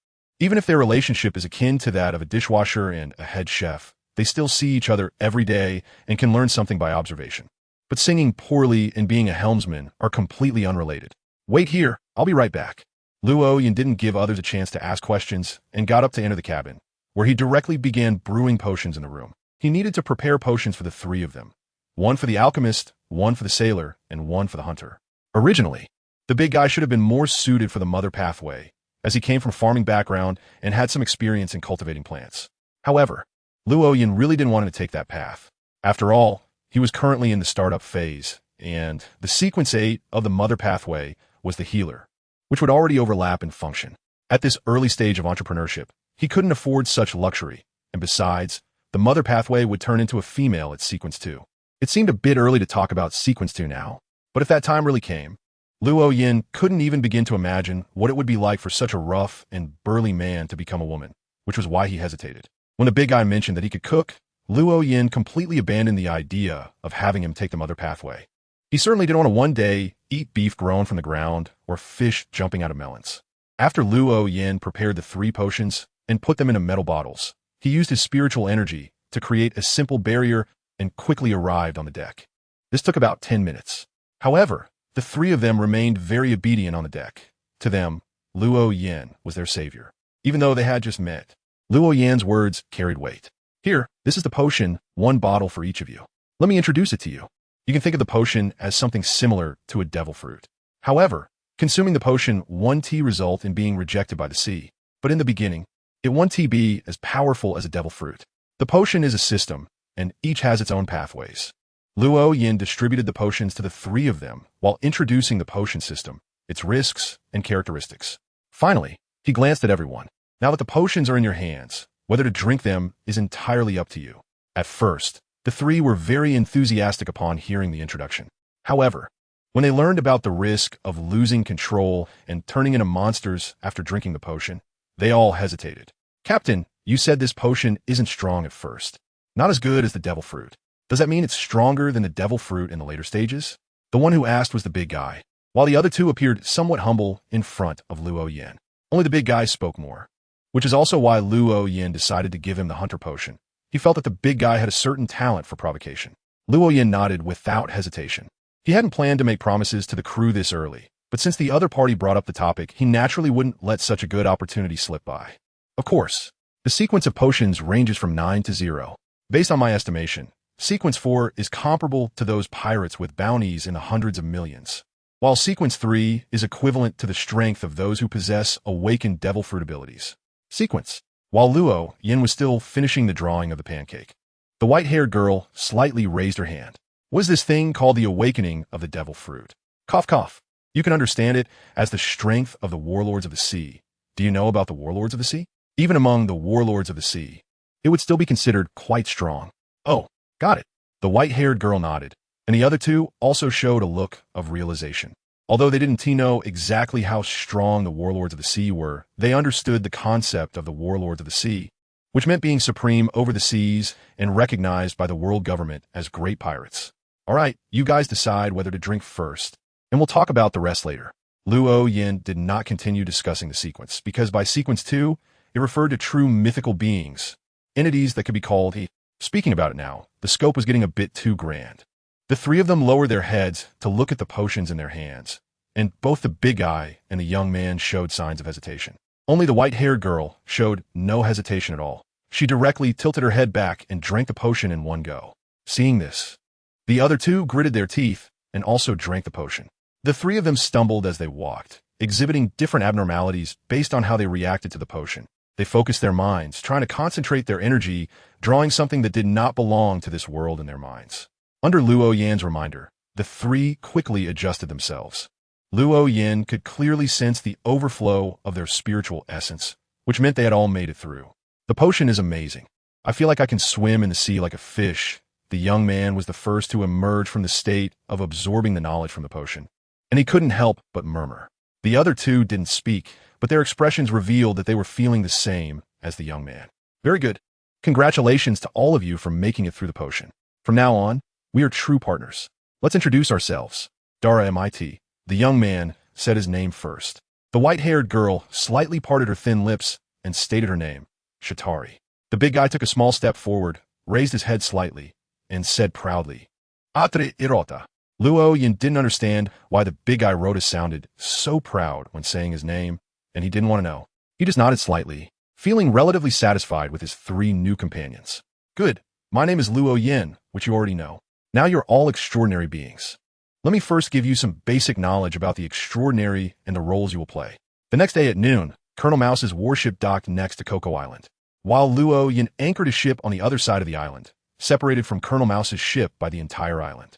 A: Even if their relationship is akin to that of a dishwasher and a head chef, they still see each other every day and can learn something by observation. But singing poorly and being a helmsman are completely unrelated. Wait here, I'll be right back. Luo didn't give others a chance to ask questions and got up to enter the cabin, where he directly began brewing potions in the room. He needed to prepare potions for the three of them. One for the alchemist, one for the sailor, and one for the hunter. Originally, the big guy should have been more suited for the mother pathway, as he came from farming background and had some experience in cultivating plants. However, Luo really didn't want him to take that path. After all, he was currently in the startup phase, and the sequence 8 of the mother pathway was the healer, which would already overlap in function. At this early stage of entrepreneurship, he couldn't afford such luxury, and besides, the mother pathway would turn into a female at sequence 2. It seemed a bit early to talk about sequence 2 now, but if that time really came, Luo couldn't even begin to imagine what it would be like for such a rough and burly man to become a woman, which was why he hesitated. When the big guy mentioned that he could cook, Luo completely abandoned the idea of having him take the mother pathway. He certainly didn't want to one day eat beef grown from the ground or fish jumping out of melons. After Luo prepared the 3 potions and put them into metal bottles, he used his spiritual energy to create a simple barrier and quickly arrived on the deck. This took about 10 minutes. However, the 3 of them remained very obedient on the deck. To them, Luo was their savior. Even though they had just met, Luo words carried weight. Here, this is the potion, 1 bottle for each of you. Let me introduce it to you. You can think of the potion as something similar to a devil fruit. However, consuming the potion 1 tea result in being rejected by the sea. But in the beginning, it 1 tea be as powerful as a devil fruit. The potion is a system, and each has its own pathways. Luo distributed the potions to the 3 of them while introducing the potion system, its risks and characteristics. Finally, he glanced at everyone. Now that the potions are in your hands, whether to drink them is entirely up to you. At first, the 3 were very enthusiastic upon hearing the introduction. However, when they learned about the risk of losing control and turning into monsters after drinking the potion, they all hesitated. Captain, you said this potion isn't strong at first. Not as good as the devil fruit. Does that mean it's stronger than the devil fruit in the later stages? The one who asked was the big guy, while the other 2 appeared somewhat humble in front of Luo. Only the big guy spoke more, which is also why Luo decided to give him the hunter potion. He felt that the big guy had a certain talent for provocation. Luo nodded without hesitation. He hadn't planned to make promises to the crew this early, but since the other party brought up the topic, he naturally wouldn't let such a good opportunity slip by. Of course, the sequence of potions ranges from 9 to 0. Based on my estimation, Sequence 4 is comparable to those pirates with bounties in the hundreds of millions, while Sequence 3 is equivalent to the strength of those who possess awakened devil fruit abilities. Sequence. While Luo was still finishing the drawing of the pancake, the white-haired girl slightly raised her hand. What is this thing called the awakening of the devil fruit? Cough, cough. You can understand it as the strength of the warlords of the sea. Do you know about the warlords of the sea? Even among the warlords of the sea, it would still be considered quite strong. Oh, got it. The white-haired girl nodded, and the other 2 also showed a look of realization. Although they didn't know exactly how strong the warlords of the sea were, they understood the concept of the warlords of the sea, which meant being supreme over the seas and recognized by the world government as great pirates. All right, you guys decide whether to drink first, and we'll talk about the rest later. Luo did not continue discussing the sequence, because by sequence 2, it referred to true mythical beings, entities that could be called he. Speaking about it now, the scope was getting a bit too grand. The 3 of them lowered their heads to look at the potions in their hands, and both the big guy and the young man showed signs of hesitation. Only the white-haired girl showed no hesitation at all. She directly tilted her head back and drank the potion in one go. Seeing this, the other 2 gritted their teeth and also drank the potion. The 3 of them stumbled as they walked, exhibiting different abnormalities based on how they reacted to the potion. They focused their minds, trying to concentrate their energy, drawing something that did not belong to this world in their minds. Under Luo reminder, the 3 quickly adjusted themselves. Luo could clearly sense the overflow of their spiritual essence, which meant they had all made it through. The potion is amazing. I feel like I can swim in the sea like a fish. The young man was the first to emerge from the state of absorbing the knowledge from the potion, and he couldn't help but murmur. The other 2 didn't speak, but their expressions revealed that they were feeling the same as the young man. Very good. Congratulations to all of you for making it through the potion. From now on, we are true partners. Let's introduce ourselves. Dara MIT. The young man said his name first. The white-haired girl slightly parted her thin lips and stated her name, Shatari. The big guy took a small step forward, raised his head slightly, and said proudly, Atre Irota. Luo Yin didn't understand why the big guy Rota sounded so proud when saying his name, and he didn't want to know. He just nodded slightly, feeling relatively satisfied with his 3 new companions. Good. My name is Luo Yin, which you already know. Now you're all extraordinary beings. Let me first give you some basic knowledge about the extraordinary and the roles you will play. The next day at noon, Colonel Mouse's warship docked next to Coco Island, while Luo Yin anchored his ship on the other side of the island, separated from Colonel Mouse's ship by the entire island.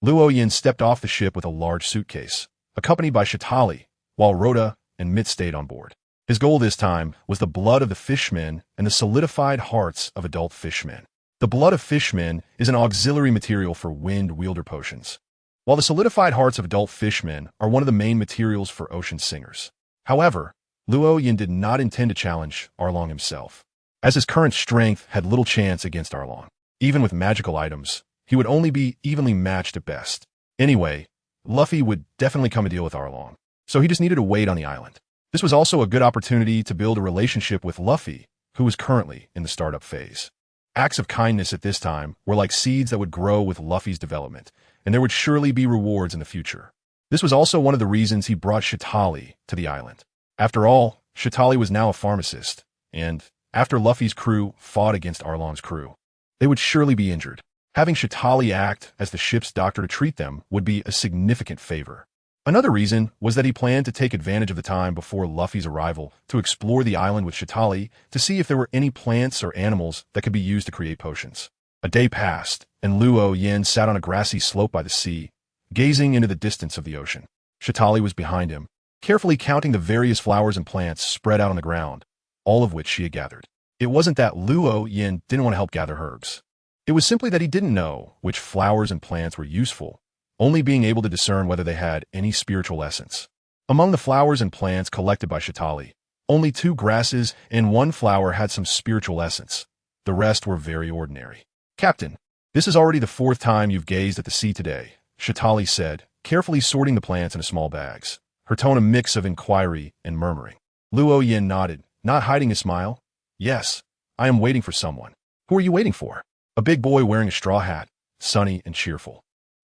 A: Luo Yin stepped off the ship with a large suitcase, accompanied by Shatali, while Rhoda and Mit stayed on board. His goal this time was the blood of the fishmen and the solidified hearts of adult fishmen. The blood of fishmen is an auxiliary material for wind wielder potions, while the solidified hearts of adult fishmen are one of the main materials for ocean singers. However, Luo Yin did not intend to challenge Arlong himself, as his current strength had little chance against Arlong. Even with magical items, he would only be evenly matched at best. Anyway, Luffy would definitely come to deal with Arlong, so he just needed to wait on the island. This was also a good opportunity to build a relationship with Luffy, who was currently in the startup phase. Acts of kindness at this time were like seeds that would grow with Luffy's development, and there would surely be rewards in the future. This was also one of the reasons he brought Shatali to the island. After all, Shatali was now a pharmacist, and after Luffy's crew fought against Arlong's crew, they would surely be injured. Having Shatali act as the ship's doctor to treat them would be a significant favor. Another reason was that he planned to take advantage of the time before Luffy's arrival to explore the island with Shatali to see if there were any plants or animals that could be used to create potions. A day passed, and Luo Yin sat on a grassy slope by the sea, gazing into the distance of the ocean. Shatali was behind him, carefully counting the various flowers and plants spread out on the ground, all of which she had gathered. It wasn't that Luo Yin didn't want to help gather herbs. It was simply that he didn't know which flowers and plants were useful, only being able to discern whether they had any spiritual essence. Among the flowers and plants collected by Shatali, only 2 grasses and 1 flower had some spiritual essence. The rest were very ordinary. Captain, this is already the 4th time you've gazed at the sea today, Shatali said, carefully sorting the plants into small bags, her tone a mix of inquiry and murmuring. Luo Yin nodded, not hiding his smile. Yes, I am waiting for someone. Who are you waiting for? A big boy wearing a straw hat, sunny and cheerful.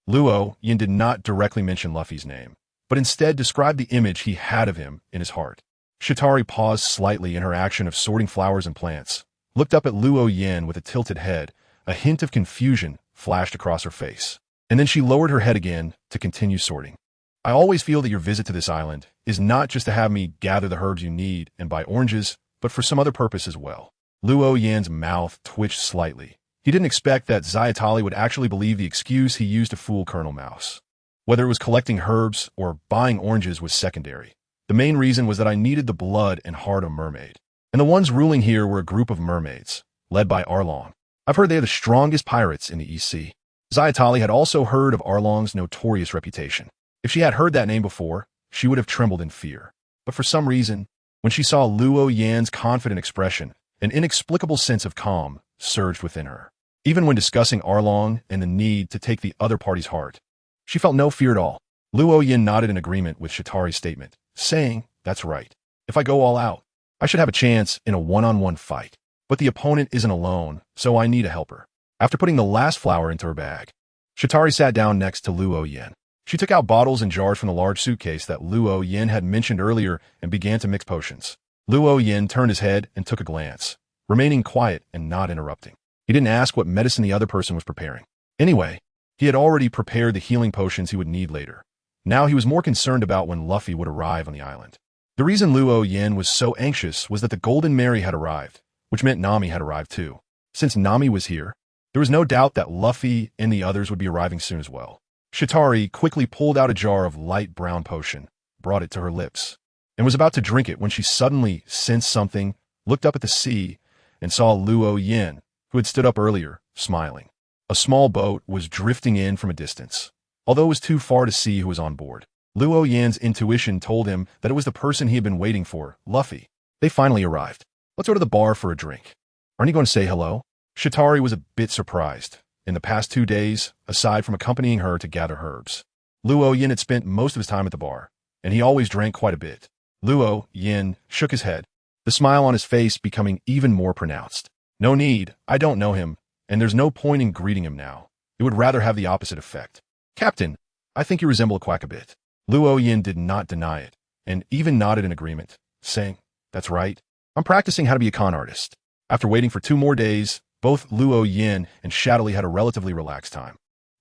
A: Luo Yin did not directly mention Luffy's name, but instead described the image he had of him in his heart. Shatari paused slightly in her action of sorting flowers and plants, looked up at Luo Yin with a tilted head. A hint of confusion flashed across her face, and then she lowered her head again to continue sorting. I always feel that your visit to this island is not just to have me gather the herbs you need and buy oranges, but for some other purpose as well. Luo Yin's mouth twitched slightly. He didn't expect that Zayatali would actually believe the excuse he used to fool Colonel Mouse. Whether it was collecting herbs or buying oranges was secondary. The main reason was that I needed the blood and heart of a mermaid. And the ones ruling here were a group of mermaids, led by Arlong. I've heard they are the strongest pirates in the East Sea. Zayatali had also heard of Arlong's notorious reputation. If she had heard that name before, she would have trembled in fear. But for some reason, when she saw Luo Yan's confident expression, an inexplicable sense of calm surged within her. Even when discussing Arlong and the need to take the other party's heart, she felt no fear at all. Luo Yin nodded in agreement with Shatari's statement, saying, "That's right. If I go all out, I should have a chance in a one-on-one fight. But the opponent isn't alone, so I need a helper." After putting the last flower into her bag, Shatari sat down next to Luo Yin. She took out bottles and jars from the large suitcase that Luo Yin had mentioned earlier and began to mix potions. Luo Yin turned his head and took a glance, remaining quiet and not interrupting. He didn't ask what medicine the other person was preparing. Anyway, he had already prepared the healing potions he would need later. Now he was more concerned about when Luffy would arrive on the island. The reason Luo Yin was so anxious was that the Golden Mary had arrived, which meant Nami had arrived too. Since Nami was here, there was no doubt that Luffy and the others would be arriving soon as well. Shatari quickly pulled out a jar of light brown potion, brought it to her lips, and was about to drink it when she suddenly sensed something, looked up at the sea, and saw Luo Yin, who had stood up earlier, smiling. A small boat was drifting in from a distance. Although it was too far to see who was on board, Luo Yan's intuition told him that it was the person he had been waiting for, Luffy. They finally arrived. "Let's go to the bar for a drink. Aren't you going to say hello?" Shatari was a bit surprised. In the past 2 days, aside from accompanying her to gather herbs, Luo Yin had spent most of his time at the bar, and he always drank quite a bit. Luo Yin shook his head. the smile on his face becoming even more pronounced. No need, I don't know him, and there's no point in greeting him now. It would rather have the opposite effect. Captain, I think you resemble a quack a bit. Luo Yin did not deny it, and even nodded in agreement, saying, that's right. I'm practicing how to be a con artist. After waiting for 2 more days, both Luo Yin and Shadowly had a relatively relaxed time.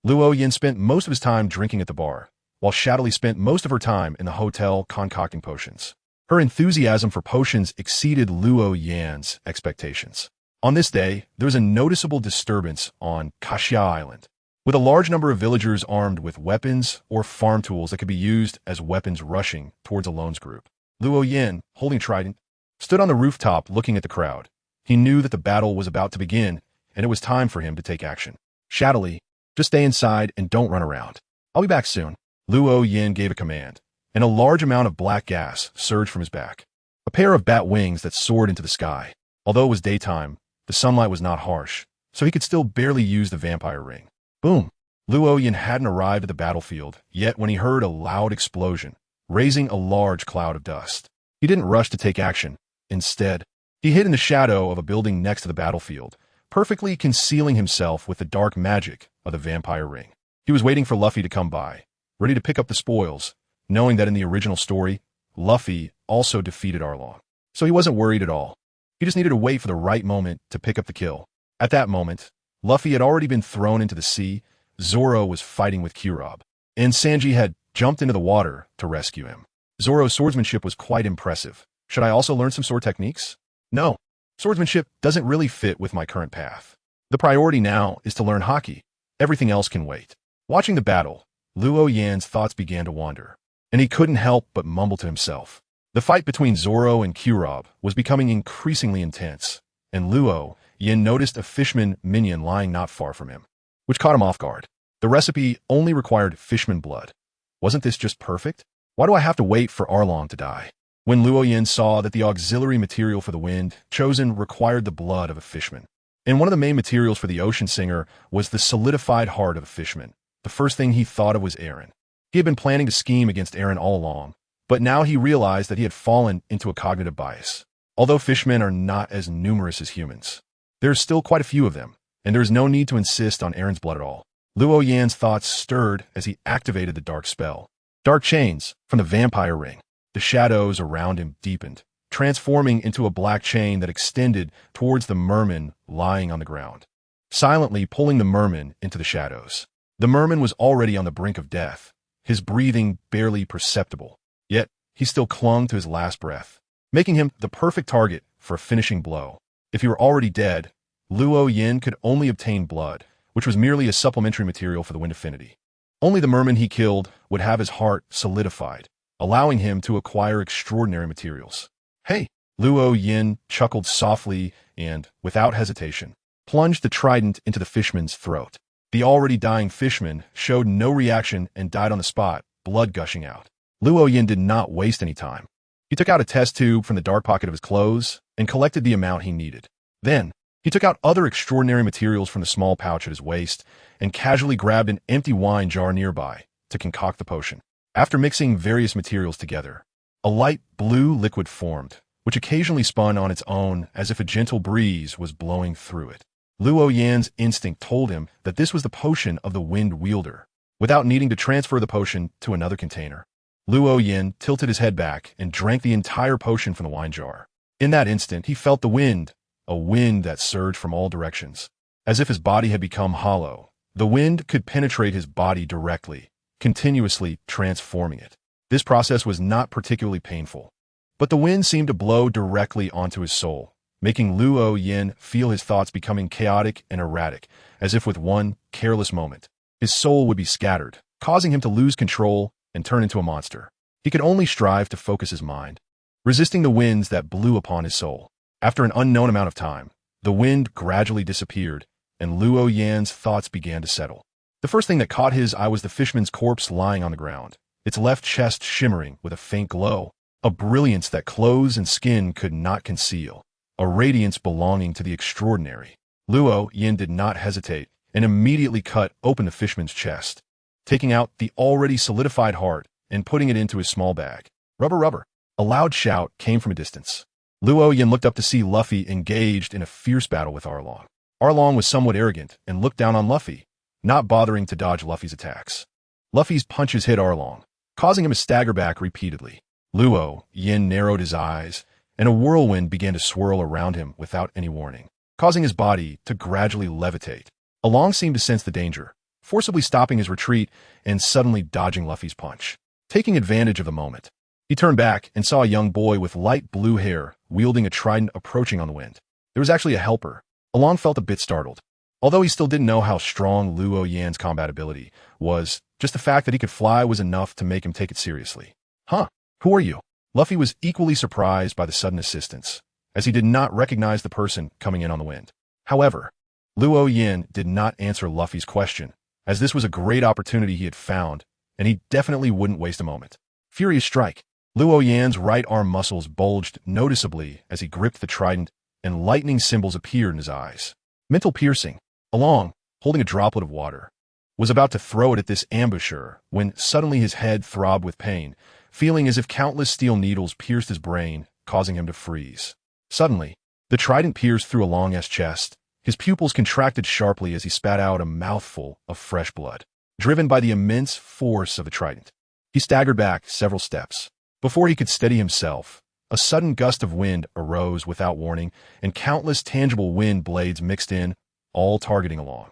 A: Luo Yin spent most of his time drinking at the bar, while Shadowly spent most of her time in the hotel concocting potions. Her enthusiasm for potions exceeded Luo Yan's expectations. On this day, there was a noticeable disturbance on Kaxia Island, with a large number of villagers armed with weapons or farm tools that could be used as weapons rushing towards a lone's group. Luo Yin, holding trident, stood on the rooftop looking at the crowd. He knew that the battle was about to begin, and it was time for him to take action. Shadowly, just stay inside and don't run around. I'll be back soon. Luo Yin gave a command, and a large amount of black gas surged from his back. A pair of bat wings that soared into the sky. Although it was daytime, the sunlight was not harsh, so he could still barely use the vampire ring. Boom! Luo Yin hadn't arrived at the battlefield yet when he heard a loud explosion, raising a large cloud of dust. He didn't rush to take action. Instead, he hid in the shadow of a building next to the battlefield, perfectly concealing himself with the dark magic of the vampire ring. He was waiting for Luffy to come by, ready to pick up the spoils, knowing that in the original story, Luffy also defeated Arlong. So he wasn't worried at all. He just needed to wait for the right moment to pick up the kill. At that moment, Luffy had already been thrown into the sea, Zoro was fighting with Kurob, and Sanji had jumped into the water to rescue him. Zoro's swordsmanship was quite impressive. Should I also learn some sword techniques? No. Swordsmanship doesn't really fit with my current path. The priority now is to learn Haki. Everything else can wait. Watching the battle, Luo Yan's thoughts began to wander, and he couldn't help but mumble to himself. The fight between Zoro and Kurob was becoming increasingly intense, and Luo Yin noticed a fishman minion lying not far from him, which caught him off guard. The recipe only required fishman blood. Wasn't this just perfect? Why do I have to wait for Arlong to die? When Luo Yin saw that the auxiliary material for the wind chosen required the blood of a fishman, and one of the main materials for the ocean singer was the solidified heart of a fishman, the first thing he thought of was Eren. He had been planning to scheme against Eren all along, but now he realized that he had fallen into a cognitive bias. Although fishmen are not as numerous as humans, there's still quite a few of them, and there is no need to insist on Eren's blood at all. Luo Yan's thoughts stirred as he activated the dark spell. Dark chains from the vampire ring. The shadows around him deepened, transforming into a black chain that extended towards the merman lying on the ground, silently pulling the merman into the shadows. The merman was already on the brink of death, his breathing barely perceptible, yet he still clung to his last breath, making him the perfect target for a finishing blow. If he were already dead, Luo Yin could only obtain blood, which was merely a supplementary material for the wind affinity. Only the merman he killed would have his heart solidified, allowing him to acquire extraordinary materials. Hey! Luo Yin chuckled softly and, without hesitation, plunged the trident into the fishman's throat. The already dying fishman showed no reaction and died on the spot, blood gushing out. Luo Yin did not waste any time. He took out a test tube from the dark pocket of his clothes and collected the amount he needed. Then, he took out other extraordinary materials from the small pouch at his waist and casually grabbed an empty wine jar nearby to concoct the potion. After mixing various materials together, a light blue liquid formed, which occasionally spun on its own as if a gentle breeze was blowing through it. Luo Yan's instinct told him that this was the potion of the Wind Wielder, without needing to transfer the potion to another container. Luo Yin tilted his head back and drank the entire potion from the wine jar. In that instant, he felt the wind, a wind that surged from all directions. As if his body had become hollow, the wind could penetrate his body directly, continuously transforming it. This process was not particularly painful, but the wind seemed to blow directly onto his soul, making Luo Yin feel his thoughts becoming chaotic and erratic, as if with one careless moment, his soul would be scattered, causing him to lose control and turn into a monster. He could only strive to focus his mind, resisting the winds that blew upon his soul. After an unknown amount of time, the wind gradually disappeared, and Luo Yan's thoughts began to settle. The first thing that caught his eye was the fishman's corpse lying on the ground, its left chest shimmering with a faint glow, a brilliance that clothes and skin could not conceal, a radiance belonging to the extraordinary. Luo Yin did not hesitate and immediately cut open the fishman's chest, taking out the already solidified heart and putting it into his small bag. Rubber, rubber. A loud shout came from a distance. Luo Yin looked up to see Luffy engaged in a fierce battle with Arlong. Arlong was somewhat arrogant and looked down on Luffy, not bothering to dodge Luffy's attacks. Luffy's punches hit Arlong, causing him to stagger back repeatedly. Luo Yin narrowed his eyes, and a whirlwind began to swirl around him without any warning, causing his body to gradually levitate. Arlong seemed to sense the danger, forcibly stopping his retreat and suddenly dodging Luffy's punch. Taking advantage of the moment, he turned back and saw a young boy with light blue hair wielding a trident approaching on the wind. There was actually a helper. Arlong felt a bit startled. Although he still didn't know how strong Luo Yan's combat ability was, just the fact that he could fly was enough to make him take it seriously. Huh? Who are you? Luffy was equally surprised by the sudden assistance, as he did not recognize the person coming in on the wind. However, Luo Yan did not answer Luffy's question, as this was a great opportunity he had found, and he definitely wouldn't waste a moment. Furious strike. Luo Yan's right arm muscles bulged noticeably as he gripped the trident, and lightning symbols appeared in his eyes. Mental piercing. Arlong, holding a droplet of water, was about to throw it at this ambusher when suddenly his head throbbed with pain, feeling as if countless steel needles pierced his brain, causing him to freeze. Suddenly, the trident pierced through Arlong's chest. His pupils contracted sharply as he spat out a mouthful of fresh blood, driven by the immense force of the trident. He staggered back several steps. Before he could steady himself, a sudden gust of wind arose without warning, and countless tangible wind blades mixed in, all targeting Arlong.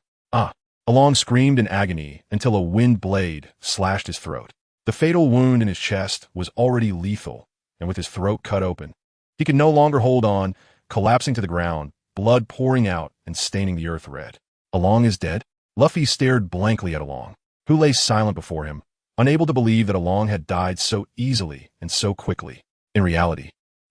A: Arlong screamed in agony until a wind blade slashed his throat. The fatal wound in his chest was already lethal, and with his throat cut open, he could no longer hold on, collapsing to the ground, blood pouring out and staining the earth red. Arlong is dead? Luffy stared blankly at Arlong, who lay silent before him, unable to believe that Arlong had died so easily and so quickly. In reality,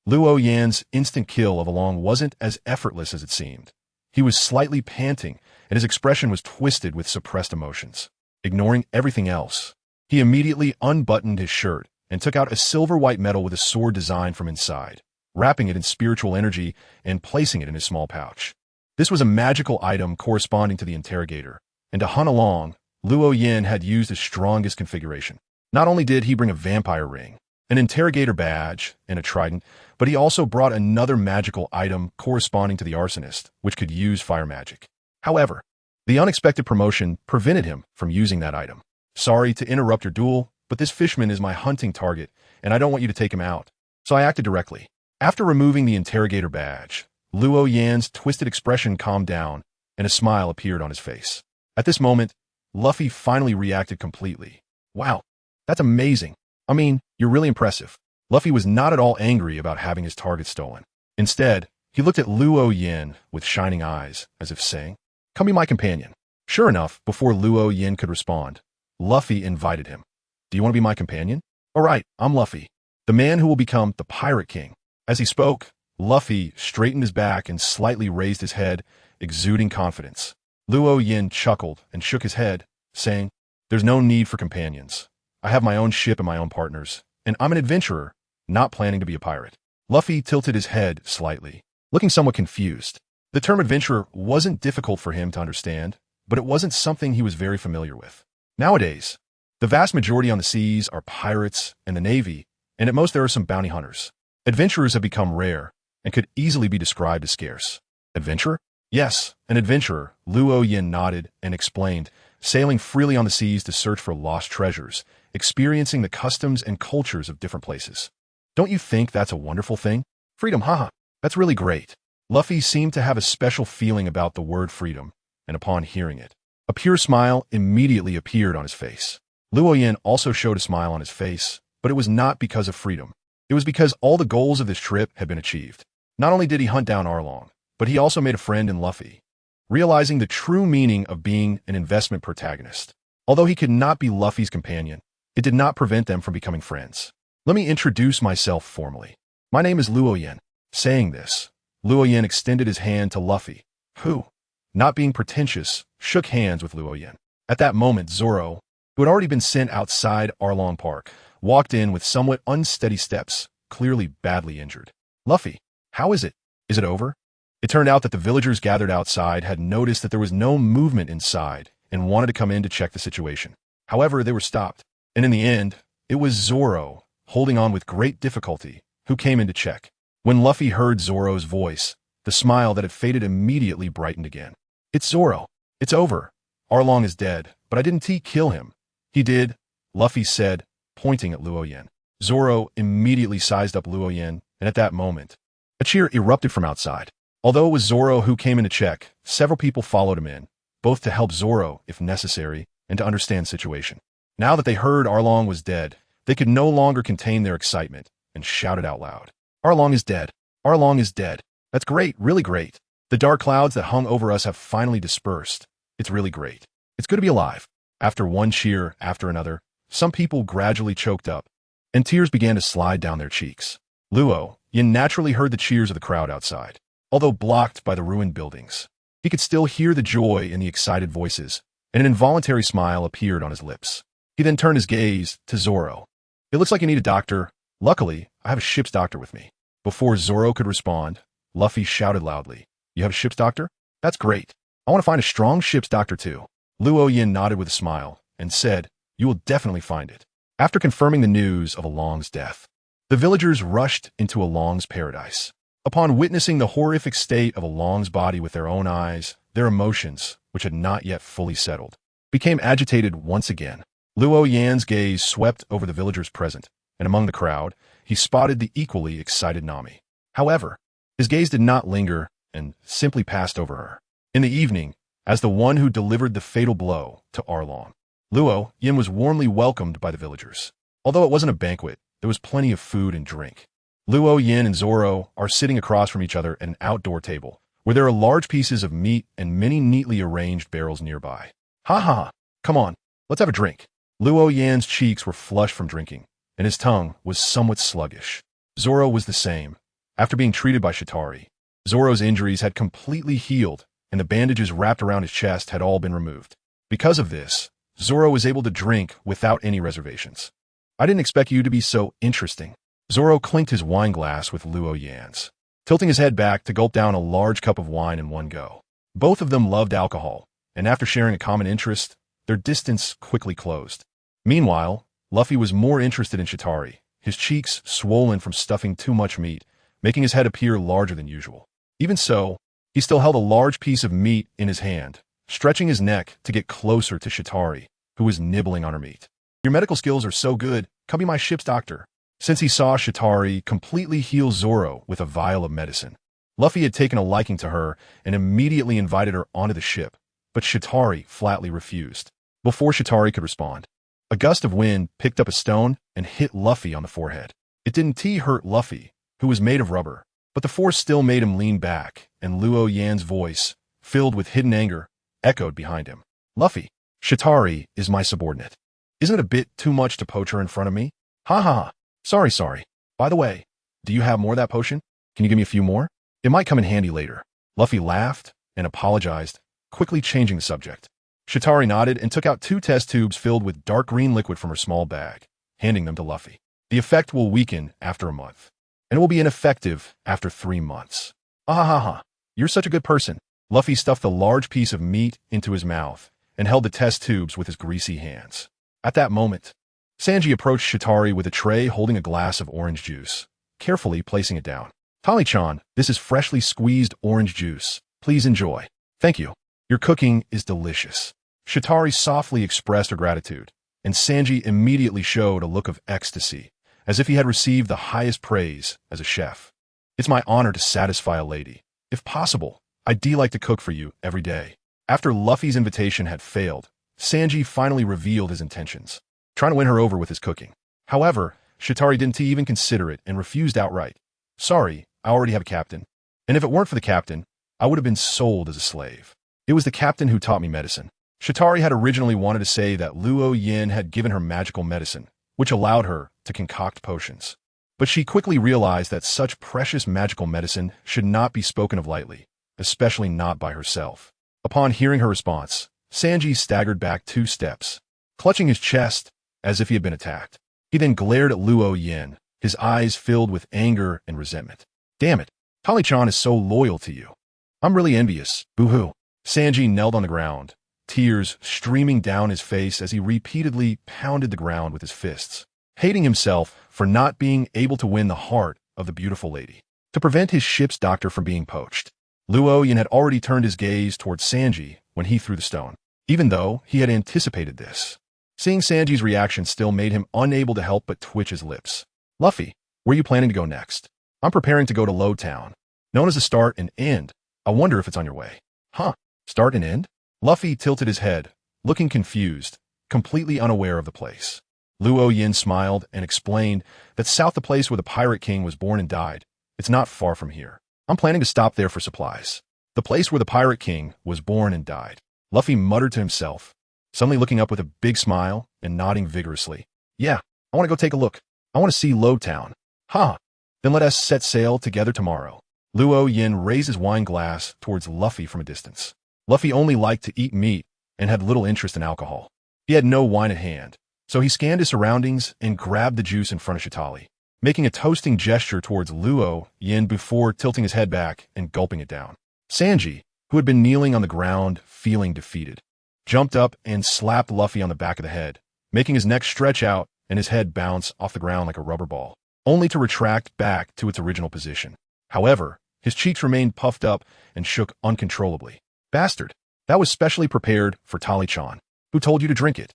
A: Luo Yan's instant kill of Arlong wasn't as effortless as it seemed. He was slightly panting, and his expression was twisted with suppressed emotions. Ignoring everything else, he immediately unbuttoned his shirt and took out a silver-white medal with a sword design from inside, wrapping it in spiritual energy and placing it in his small pouch. This was a magical item corresponding to the interrogator, and to hunt Arlong, Luo Yan had used his strongest configuration. Not only did he bring a vampire ring, an interrogator badge, and a trident, but he also brought another magical item corresponding to the arsonist, which could use fire magic. However, the unexpected promotion prevented him from using that item. Sorry to interrupt your duel, but this fishman is my hunting target, and I don't want you to take him out. So I acted directly. After removing the interrogator badge, Luo Yan's twisted expression calmed down, and a smile appeared on his face. At this moment, Luffy finally reacted completely. Wow, that's amazing. I mean, you're really impressive. Luffy was not at all angry about having his target stolen. Instead, he looked at Luo Yan with shining eyes, as if saying, "Come be my companion." Sure enough, before Luo Yan could respond, Luffy invited him. "Do you want to be my companion?" "All right, I'm Luffy, the man who will become the Pirate King." As he spoke, Luffy straightened his back and slightly raised his head, exuding confidence. Luo Yan chuckled and shook his head, saying, "There's no need for companions. I have my own ship and my own partners, and I'm an adventurer, not planning to be a pirate." Luffy tilted his head slightly, looking somewhat confused. The term adventurer wasn't difficult for him to understand, but it wasn't something he was very familiar with. Nowadays, the vast majority on the seas are pirates and the Navy, and at most there are some bounty hunters. Adventurers have become rare and could easily be described as scarce. Adventurer? Yes, an adventurer, Luo Yan nodded and explained, sailing freely on the seas to search for lost treasures, experiencing the customs and cultures of different places. Don't you think that's a wonderful thing? Freedom, haha, that's really great. Luffy seemed to have a special feeling about the word freedom, and upon hearing it, a pure smile immediately appeared on his face. Luo Yan also showed a smile on his face, but it was not because of freedom. It was because all the goals of this trip had been achieved. Not only did he hunt down Arlong, but he also made a friend in Luffy, realizing the true meaning of being an investment protagonist. Although he could not be Luffy's companion, it did not prevent them from becoming friends. Let me introduce myself formally. My name is Luo Yan. Saying this, Luo Yan extended his hand to Luffy, who, not being pretentious, shook hands with Luo Yan. At that moment, Zoro, who had already been sent outside Arlong Park, walked in with somewhat unsteady steps, clearly badly injured. "Luffy, how is it? Is it over?" It turned out that the villagers gathered outside had noticed that there was no movement inside and wanted to come in to check the situation. However, they were stopped, and in the end, it was Zoro, holding on with great difficulty, who came in to check. When Luffy heard Zoro's voice, the smile that had faded immediately brightened again. "It's Zoro. It's over. Arlong is dead, but I didn't kill him." "He did," Luffy said, pointing at Luo Yan. Zoro immediately sized up Luo Yan, and at that moment, a cheer erupted from outside. Although it was Zoro who came in to check, several people followed him in, both to help Zoro, if necessary, and to understand the situation. Now that they heard Arlong was dead, they could no longer contain their excitement, and shouted out loud. "Arlong is dead. Arlong is dead. That's great, really great. The dark clouds that hung over us have finally dispersed. It's really great. It's good to be alive." After one cheer after another, some people gradually choked up, and tears began to slide down their cheeks. Luo Yan naturally heard the cheers of the crowd outside. Although blocked by the ruined buildings, he could still hear the joy in the excited voices, and an involuntary smile appeared on his lips. He then turned his gaze to Zoro. "It looks like you need a doctor. Luckily, I have a ship's doctor with me." Before Zoro could respond, Luffy shouted loudly, "You have a ship's doctor? That's great. I want to find a strong ship's doctor too." Luo Yan nodded with a smile and said, "You will definitely find it." After confirming the news of Arlong's death, the villagers rushed into Arlong's paradise. Upon witnessing the horrific state of Arlong's body with their own eyes, their emotions, which had not yet fully settled, became agitated once again. Luo Yan's gaze swept over the villagers present, and among the crowd, he spotted the equally excited Nami. However, his gaze did not linger and simply passed over her. In the evening, as the one who delivered the fatal blow to Arlong, Luo Yan was warmly welcomed by the villagers. Although it wasn't a banquet, there was plenty of food and drink. Luo Yan and Zoro are sitting across from each other at an outdoor table, where there are large pieces of meat and many neatly arranged barrels nearby. "Ha ha! Come on, let's have a drink." Luo Yan's cheeks were flushed from drinking, and his tongue was somewhat sluggish. Zoro was the same. After being treated by Chitauri, Zoro's injuries had completely healed, and the bandages wrapped around his chest had all been removed. Because of this, Zoro was able to drink without any reservations. "I didn't expect you to be so interesting." Zoro clinked his wine glass with Luo Yan's, tilting his head back to gulp down a large cup of wine in one go. Both of them loved alcohol, and after sharing a common interest, their distance quickly closed. Meanwhile, Luffy was more interested in Chitauri, his cheeks swollen from stuffing too much meat, making his head appear larger than usual. Even so, he still held a large piece of meat in his hand, stretching his neck to get closer to Chitauri, who was nibbling on her meat. "Your medical skills are so good. Come be my ship's doctor." Since he saw Chitauri completely heal Zoro with a vial of medicine, Luffy had taken a liking to her and immediately invited her onto the ship, but Chitauri flatly refused. Before Chitauri could respond, a gust of wind picked up a stone and hit Luffy on the forehead. It didn't hurt Luffy, who was made of rubber, but the force still made him lean back, and Luo Yan's voice, filled with hidden anger, echoed behind him. "Luffy, Chitauri is my subordinate. Isn't it a bit too much to poach her in front of me? Ha ha ha. Sorry. By the way, do you have more of that potion? Can you give me a few more? It might come in handy later." Luffy laughed and apologized, quickly changing the subject. Chitauri nodded and took out 2 test tubes filled with dark green liquid from her small bag, handing them to Luffy. "The effect will weaken after a month, and it will be ineffective after 3 months. Ah ha ha. You're such a good person." Luffy stuffed the large piece of meat into his mouth and held the test tubes with his greasy hands. At that moment, Sanji approached Chitauri with a tray holding a glass of orange juice, carefully placing it down. "Tali-chan, this is freshly squeezed orange juice. Please enjoy." "Thank you. Your cooking is delicious." Chitauri softly expressed her gratitude, and Sanji immediately showed a look of ecstasy, as if he had received the highest praise as a chef. "It's my honor to satisfy a lady. If possible, I'd like to cook for you every day." After Luffy's invitation had failed, Sanji finally revealed his intentions, trying to win her over with his cooking. However, Chitauri didn't even consider it and refused outright. "Sorry, I already have a captain. And if it weren't for the captain, I would have been sold as a slave. It was the captain who taught me medicine." Chitauri had originally wanted to say that Luo Yan had given her magical medicine, which allowed her to concoct potions. But she quickly realized that such precious magical medicine should not be spoken of lightly, especially not by herself. Upon hearing her response, Sanji staggered back 2 steps, clutching his chest as if he had been attacked. He then glared at Luo Yan, his eyes filled with anger and resentment. "Damn it, Tali-chan is so loyal to you. I'm really envious. Boo-hoo." Sanji knelt on the ground, tears streaming down his face as he repeatedly pounded the ground with his fists, hating himself for not being able to win the heart of the beautiful lady. to prevent his ship's doctor from being poached. Luo Yin had already turned his gaze towards Sanji when he threw the stone, even though he had anticipated this. Seeing Sanji's reaction still made him unable to help but twitch his lips. Luffy, where are you planning to go next? I'm preparing to go to Low Town, known as the start and end. I wonder if it's on your way. Huh? Start and end? Luffy tilted his head, looking confused, completely unaware of the place. Luo Yin smiled and explained that south the place where the Pirate King was born and died. It's not far from here. I'm planning to stop there for supplies. The place where the Pirate King was born and died. Luffy muttered to himself, suddenly looking up with a big smile and nodding vigorously. Yeah, I want to go take a look. I want to see Low Town. Huh. Then let us set sail together tomorrow. Luo Yin raised his wine glass towards Luffy from a distance. Luffy only liked to eat meat and had little interest in alcohol. He had no wine at hand, so he scanned his surroundings and grabbed the juice in front of Chitali, making a toasting gesture towards Luo Yin before tilting his head back and gulping it down. Sanji, who had been kneeling on the ground, feeling defeated, jumped up and slapped Luffy on the back of the head, making his neck stretch out and his head bounce off the ground like a rubber ball, only to retract back to its original position. However, his cheeks remained puffed up and shook uncontrollably. Bastard, that was specially prepared for Tali-chan. Who told you to drink it?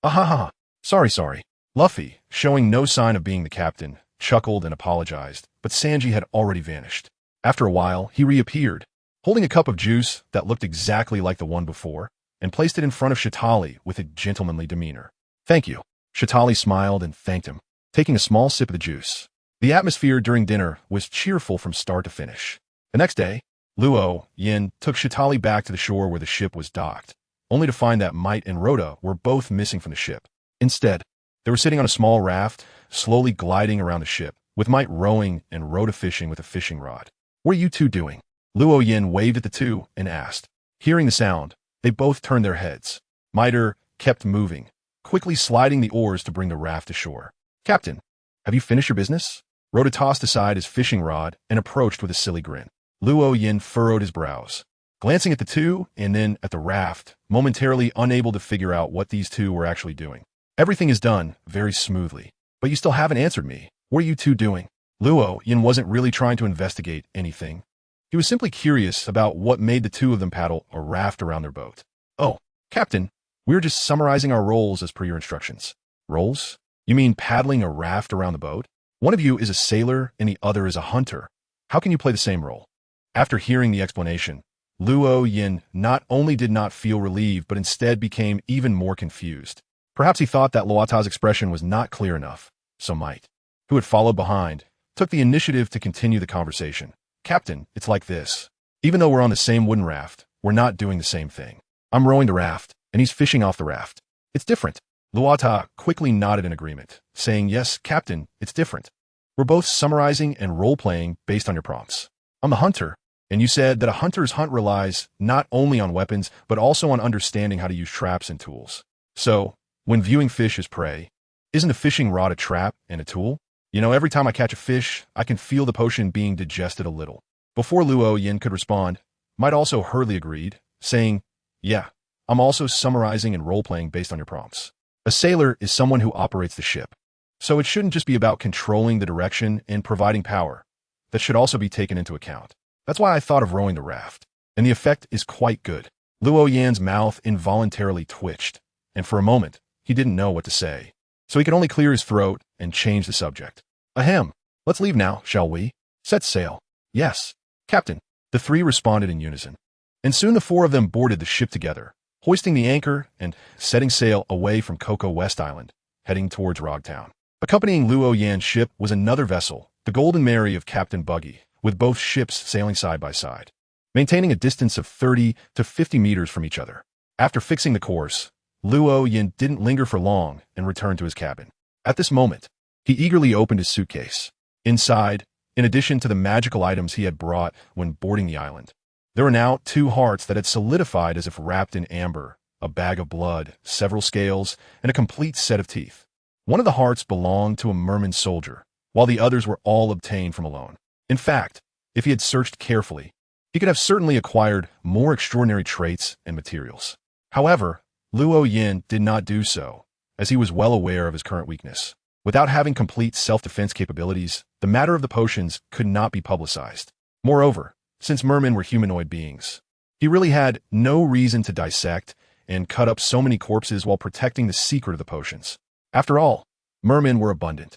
A: Ahaha, sorry. Luffy, showing no sign of being the captain, chuckled and apologized, but Sanji had already vanished. After a while, he reappeared, holding a cup of juice that looked exactly like the one before, and placed it in front of Chitali with a gentlemanly demeanor. Thank you. Chitali smiled and thanked him, taking a small sip of the juice. The atmosphere during dinner was cheerful from start to finish. The next day, Luo Yin took Chitali back to the shore where the ship was docked, only to find that Might and Rhoda were both missing from the ship. Instead, they were sitting on a small raft, slowly gliding around the ship, with Might rowing and Rhoda fishing with a fishing rod. What are you two doing? Luo Yin waved at the two and asked. Hearing the sound, they both turned their heads. Miter kept moving, quickly sliding the oars to bring the raft ashore. Captain, have you finished your business? Rhoda tossed aside his fishing rod and approached with a silly grin. Luo Yin furrowed his brows, glancing at the two and then at the raft, momentarily unable to figure out what these two were actually doing. Everything is done very smoothly, but you still haven't answered me. What are you two doing? Luo Yin wasn't really trying to investigate anything. He was simply curious about what made the two of them paddle a raft around their boat. Oh, Captain, we're just summarizing our roles as per your instructions. Roles? You mean paddling a raft around the boat? One of you is a sailor and the other is a hunter. How can you play the same role? After hearing the explanation, Luo Yin not only did not feel relieved, but instead became even more confused. Perhaps he thought that Luata's expression was not clear enough, so Might, who had followed behind, took the initiative to continue the conversation. Captain, it's like this. Even though we're on the same wooden raft, we're not doing the same thing. I'm rowing the raft, and he's fishing off the raft. It's different. Luata quickly nodded in agreement, saying, yes, Captain, it's different. We're both summarizing and role-playing based on your prompts. I'm the hunter, and you said that a hunter's hunt relies not only on weapons, but also on understanding how to use traps and tools. So, when viewing fish as prey, isn't a fishing rod a trap and a tool? You know, every time I catch a fish, I can feel the potion being digested a little. Before Luo Yin could respond, Might also hurriedly agreed, saying, yeah, I'm also summarizing and role-playing based on your prompts. A sailor is someone who operates the ship. So it shouldn't just be about controlling the direction and providing power. That should also be taken into account. That's why I thought of rowing the raft. And the effect is quite good. Luo Yan's mouth involuntarily twitched, and for a moment, he didn't know what to say. So he could only clear his throat and change the subject. Ahem. Let's leave now, shall we? Set sail. Yes, Captain. The three responded in unison. And soon the four of them boarded the ship together, hoisting the anchor and setting sail away from Cocoa West Island, heading towards Rogtown. Accompanying Luo Yan's ship was another vessel, the Golden Mary of Captain Buggy, with both ships sailing side by side, maintaining a distance of 30 to 50 meters from each other. After fixing the course, Luo Yin didn't linger for long and returned to his cabin. At this moment, he eagerly opened his suitcase. Inside, in addition to the magical items he had brought when boarding the island, there were now 2 hearts that had solidified as if wrapped in amber, a bag of blood, several scales, and a complete set of teeth. One of the hearts belonged to a merman soldier, while the others were all obtained from Alone. In fact, if he had searched carefully, he could have certainly acquired more extraordinary traits and materials. However, Luo Yin did not do so, as he was well aware of his current weakness. Without having complete self-defense capabilities, the matter of the potions could not be publicized. Moreover, since mermen were humanoid beings, he really had no reason to dissect and cut up so many corpses while protecting the secret of the potions. After all, mermen were abundant,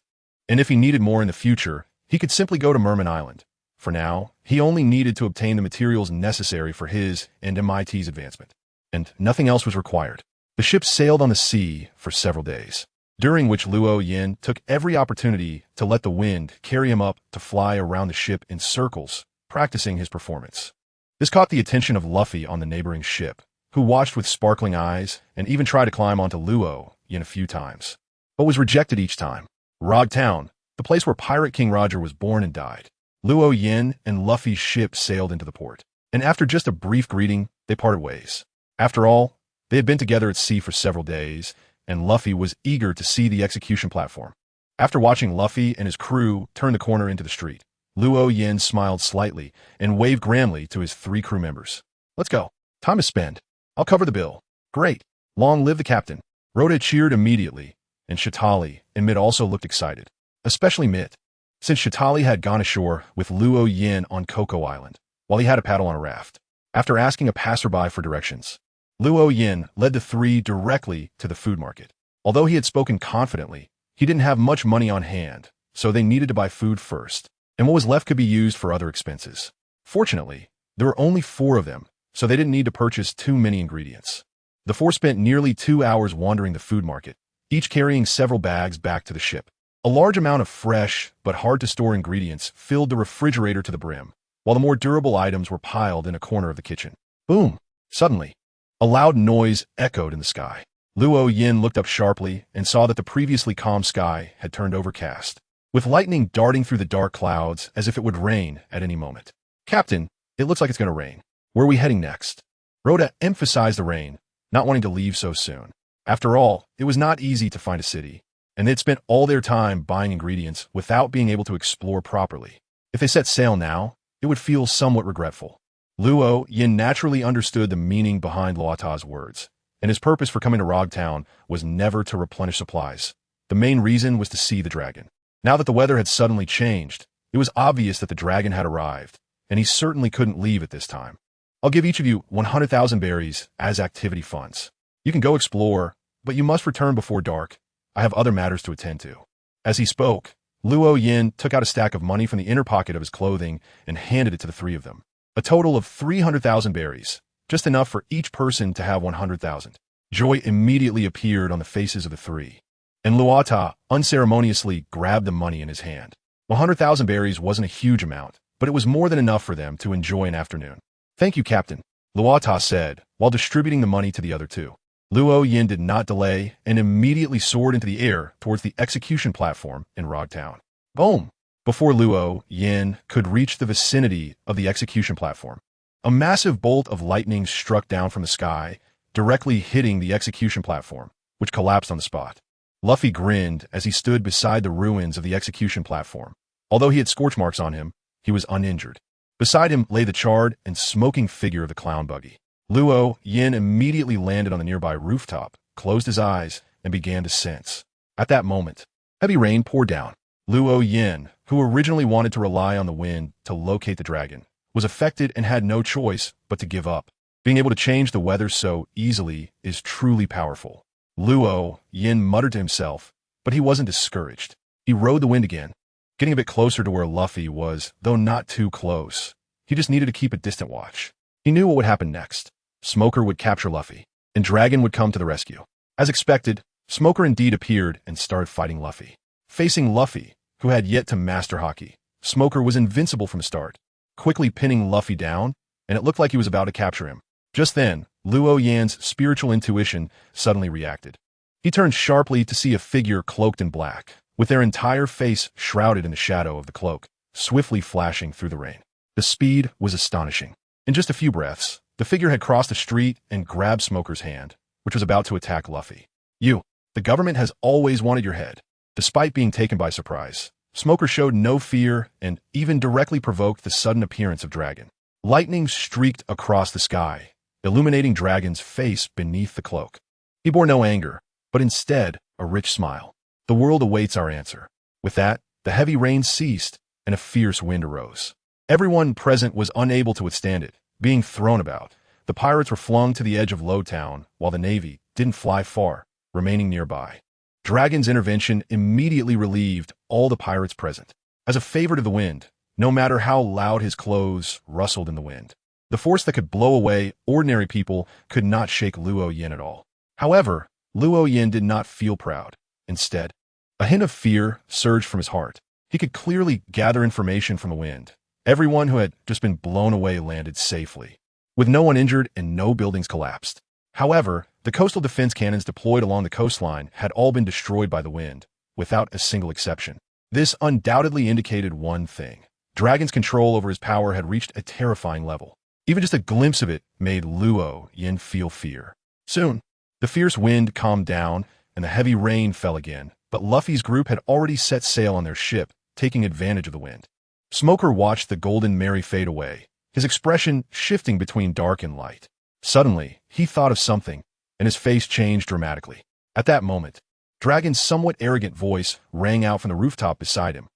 A: and if he needed more in the future, he could simply go to Merman Island. For now, he only needed to obtain the materials necessary for his and MIT's advancement, and nothing else was required. The ship sailed on the sea for several days, during which Luo Yin took every opportunity to let the wind carry him up to fly around the ship in circles, practicing his performance. This caught the attention of Luffy on the neighboring ship, who watched with sparkling eyes and even tried to climb onto Luo Yin a few times, but was rejected each time. Rog Town, the place where Pirate King Roger was born and died. Luo Yin and Luffy's ship sailed into the port, and after just a brief greeting, they parted ways. After all, they had been together at sea for several days, and Luffy was eager to see the execution platform. After watching Luffy and his crew turn the corner into the street, Luo Yin smiled slightly and waved grandly to his 3 crew members. "Let's go. Time is spent. I'll cover the bill." "Great. Long live the captain." Rhoda cheered immediately, and Shatali and Mid also looked excited, especially Mid, since Shatali had gone ashore with Luo Yin on Coco Island, while he had a paddle on a raft. After asking a passerby for directions, Luo Yin led the 3 directly to the food market. Although he had spoken confidently, he didn't have much money on hand, so they needed to buy food first, and what was left could be used for other expenses. Fortunately, there were only 4 of them, so they didn't need to purchase too many ingredients. The 4 spent nearly 2 hours wandering the food market, each carrying several bags back to the ship. A large amount of fresh but hard-to-store ingredients filled the refrigerator to the brim, while the more durable items were piled in a corner of the kitchen. Boom! Suddenly, a loud noise echoed in the sky. Luo Yin looked up sharply and saw that the previously calm sky had turned overcast, with lightning darting through the dark clouds as if it would rain at any moment. "Captain, it looks like it's going to rain. Where are we heading next?" Rhoda emphasized the rain, not wanting to leave so soon. After all, it was not easy to find a city, and they'd spent all their time buying ingredients without being able to explore properly. If they set sail now, it would feel somewhat regretful. Luo Yin naturally understood the meaning behind Luata's words, and his purpose for coming to Rog Town was never to replenish supplies. The main reason was to see the dragon. Now that the weather had suddenly changed, it was obvious that the dragon had arrived, and he certainly couldn't leave at this time. "I'll give each of you 100,000 berries as activity funds. You can go explore, but you must return before dark. I have other matters to attend to." As he spoke, Luo Yin took out a stack of money from the inner pocket of his clothing and handed it to the 3 of them. A total of 300,000 berries, just enough for each person to have 100,000. Joy immediately appeared on the faces of the 3, and Luata unceremoniously grabbed the money in his hand. 100,000 berries wasn't a huge amount, but it was more than enough for them to enjoy an afternoon. "Thank you, Captain," Luata said, while distributing the money to the other 2. Luo Yin did not delay and immediately soared into the air towards the execution platform in Rog Town. Boom! Before Luo Yin could reach the vicinity of the execution platform, a massive bolt of lightning struck down from the sky, directly hitting the execution platform, which collapsed on the spot. Luffy grinned as he stood beside the ruins of the execution platform. Although he had scorch marks on him, he was uninjured. Beside him lay the charred and smoking figure of the clown buggy. Luo Yin immediately landed on the nearby rooftop, closed his eyes, and began to sense. At that moment, heavy rain poured down. Luo Yin, who originally wanted to rely on the wind to locate the dragon, was affected and had no choice but to give up. Being able to change the weather so easily is truly powerful. Luo Yin muttered to himself, but he wasn't discouraged. He rode the wind again, getting a bit closer to where Luffy was, though not too close. He just needed to keep a distant watch. He knew what would happen next. Smoker would capture Luffy, and Dragon would come to the rescue. As expected, Smoker indeed appeared and started fighting Luffy. Facing Luffy, who had yet to master Haki, Smoker was invincible from the start, quickly pinning Luffy down, and it looked like he was about to capture him. Just then, Luo Yan's spiritual intuition suddenly reacted. He turned sharply to see a figure cloaked in black, with their entire face shrouded in the shadow of the cloak, swiftly flashing through the rain. The speed was astonishing. In just a few breaths, the figure had crossed the street and grabbed Smoker's hand, which was about to attack Luffy. The government has always wanted your head." Despite being taken by surprise, Smoker showed no fear and even directly provoked the sudden appearance of Dragon. Lightning streaked across the sky, illuminating Dragon's face beneath the cloak. He bore no anger, but instead a rich smile. The world awaits our answer. With that, the heavy rain ceased, and a fierce wind arose. Everyone present was unable to withstand it, being thrown about. The pirates were flung to the edge of Lowtown, while the Navy didn't fly far, remaining nearby. Dragon's intervention immediately relieved all the pirates present. As a favor to the wind, no matter how loud his clothes rustled in the wind, the force that could blow away ordinary people could not shake Luo Yin at all. However, Luo Yin did not feel proud. Instead, a hint of fear surged from his heart. He could clearly gather information from the wind. Everyone who had just been blown away landed safely, with no one injured and no buildings collapsed. However, the coastal defense cannons deployed along the coastline had all been destroyed by the wind, without a single exception. This undoubtedly indicated one thing. Dragon's control over his power had reached a terrifying level. Even just a glimpse of it made Luo Yin feel fear. Soon, the fierce wind calmed down and the heavy rain fell again, but Luffy's group had already set sail on their ship, taking advantage of the wind. Smoker watched the Golden Mary fade away, his expression shifting between dark and light. Suddenly, he thought of something, and his face changed dramatically. At that moment, Dragon's somewhat arrogant voice rang out from the rooftop beside him.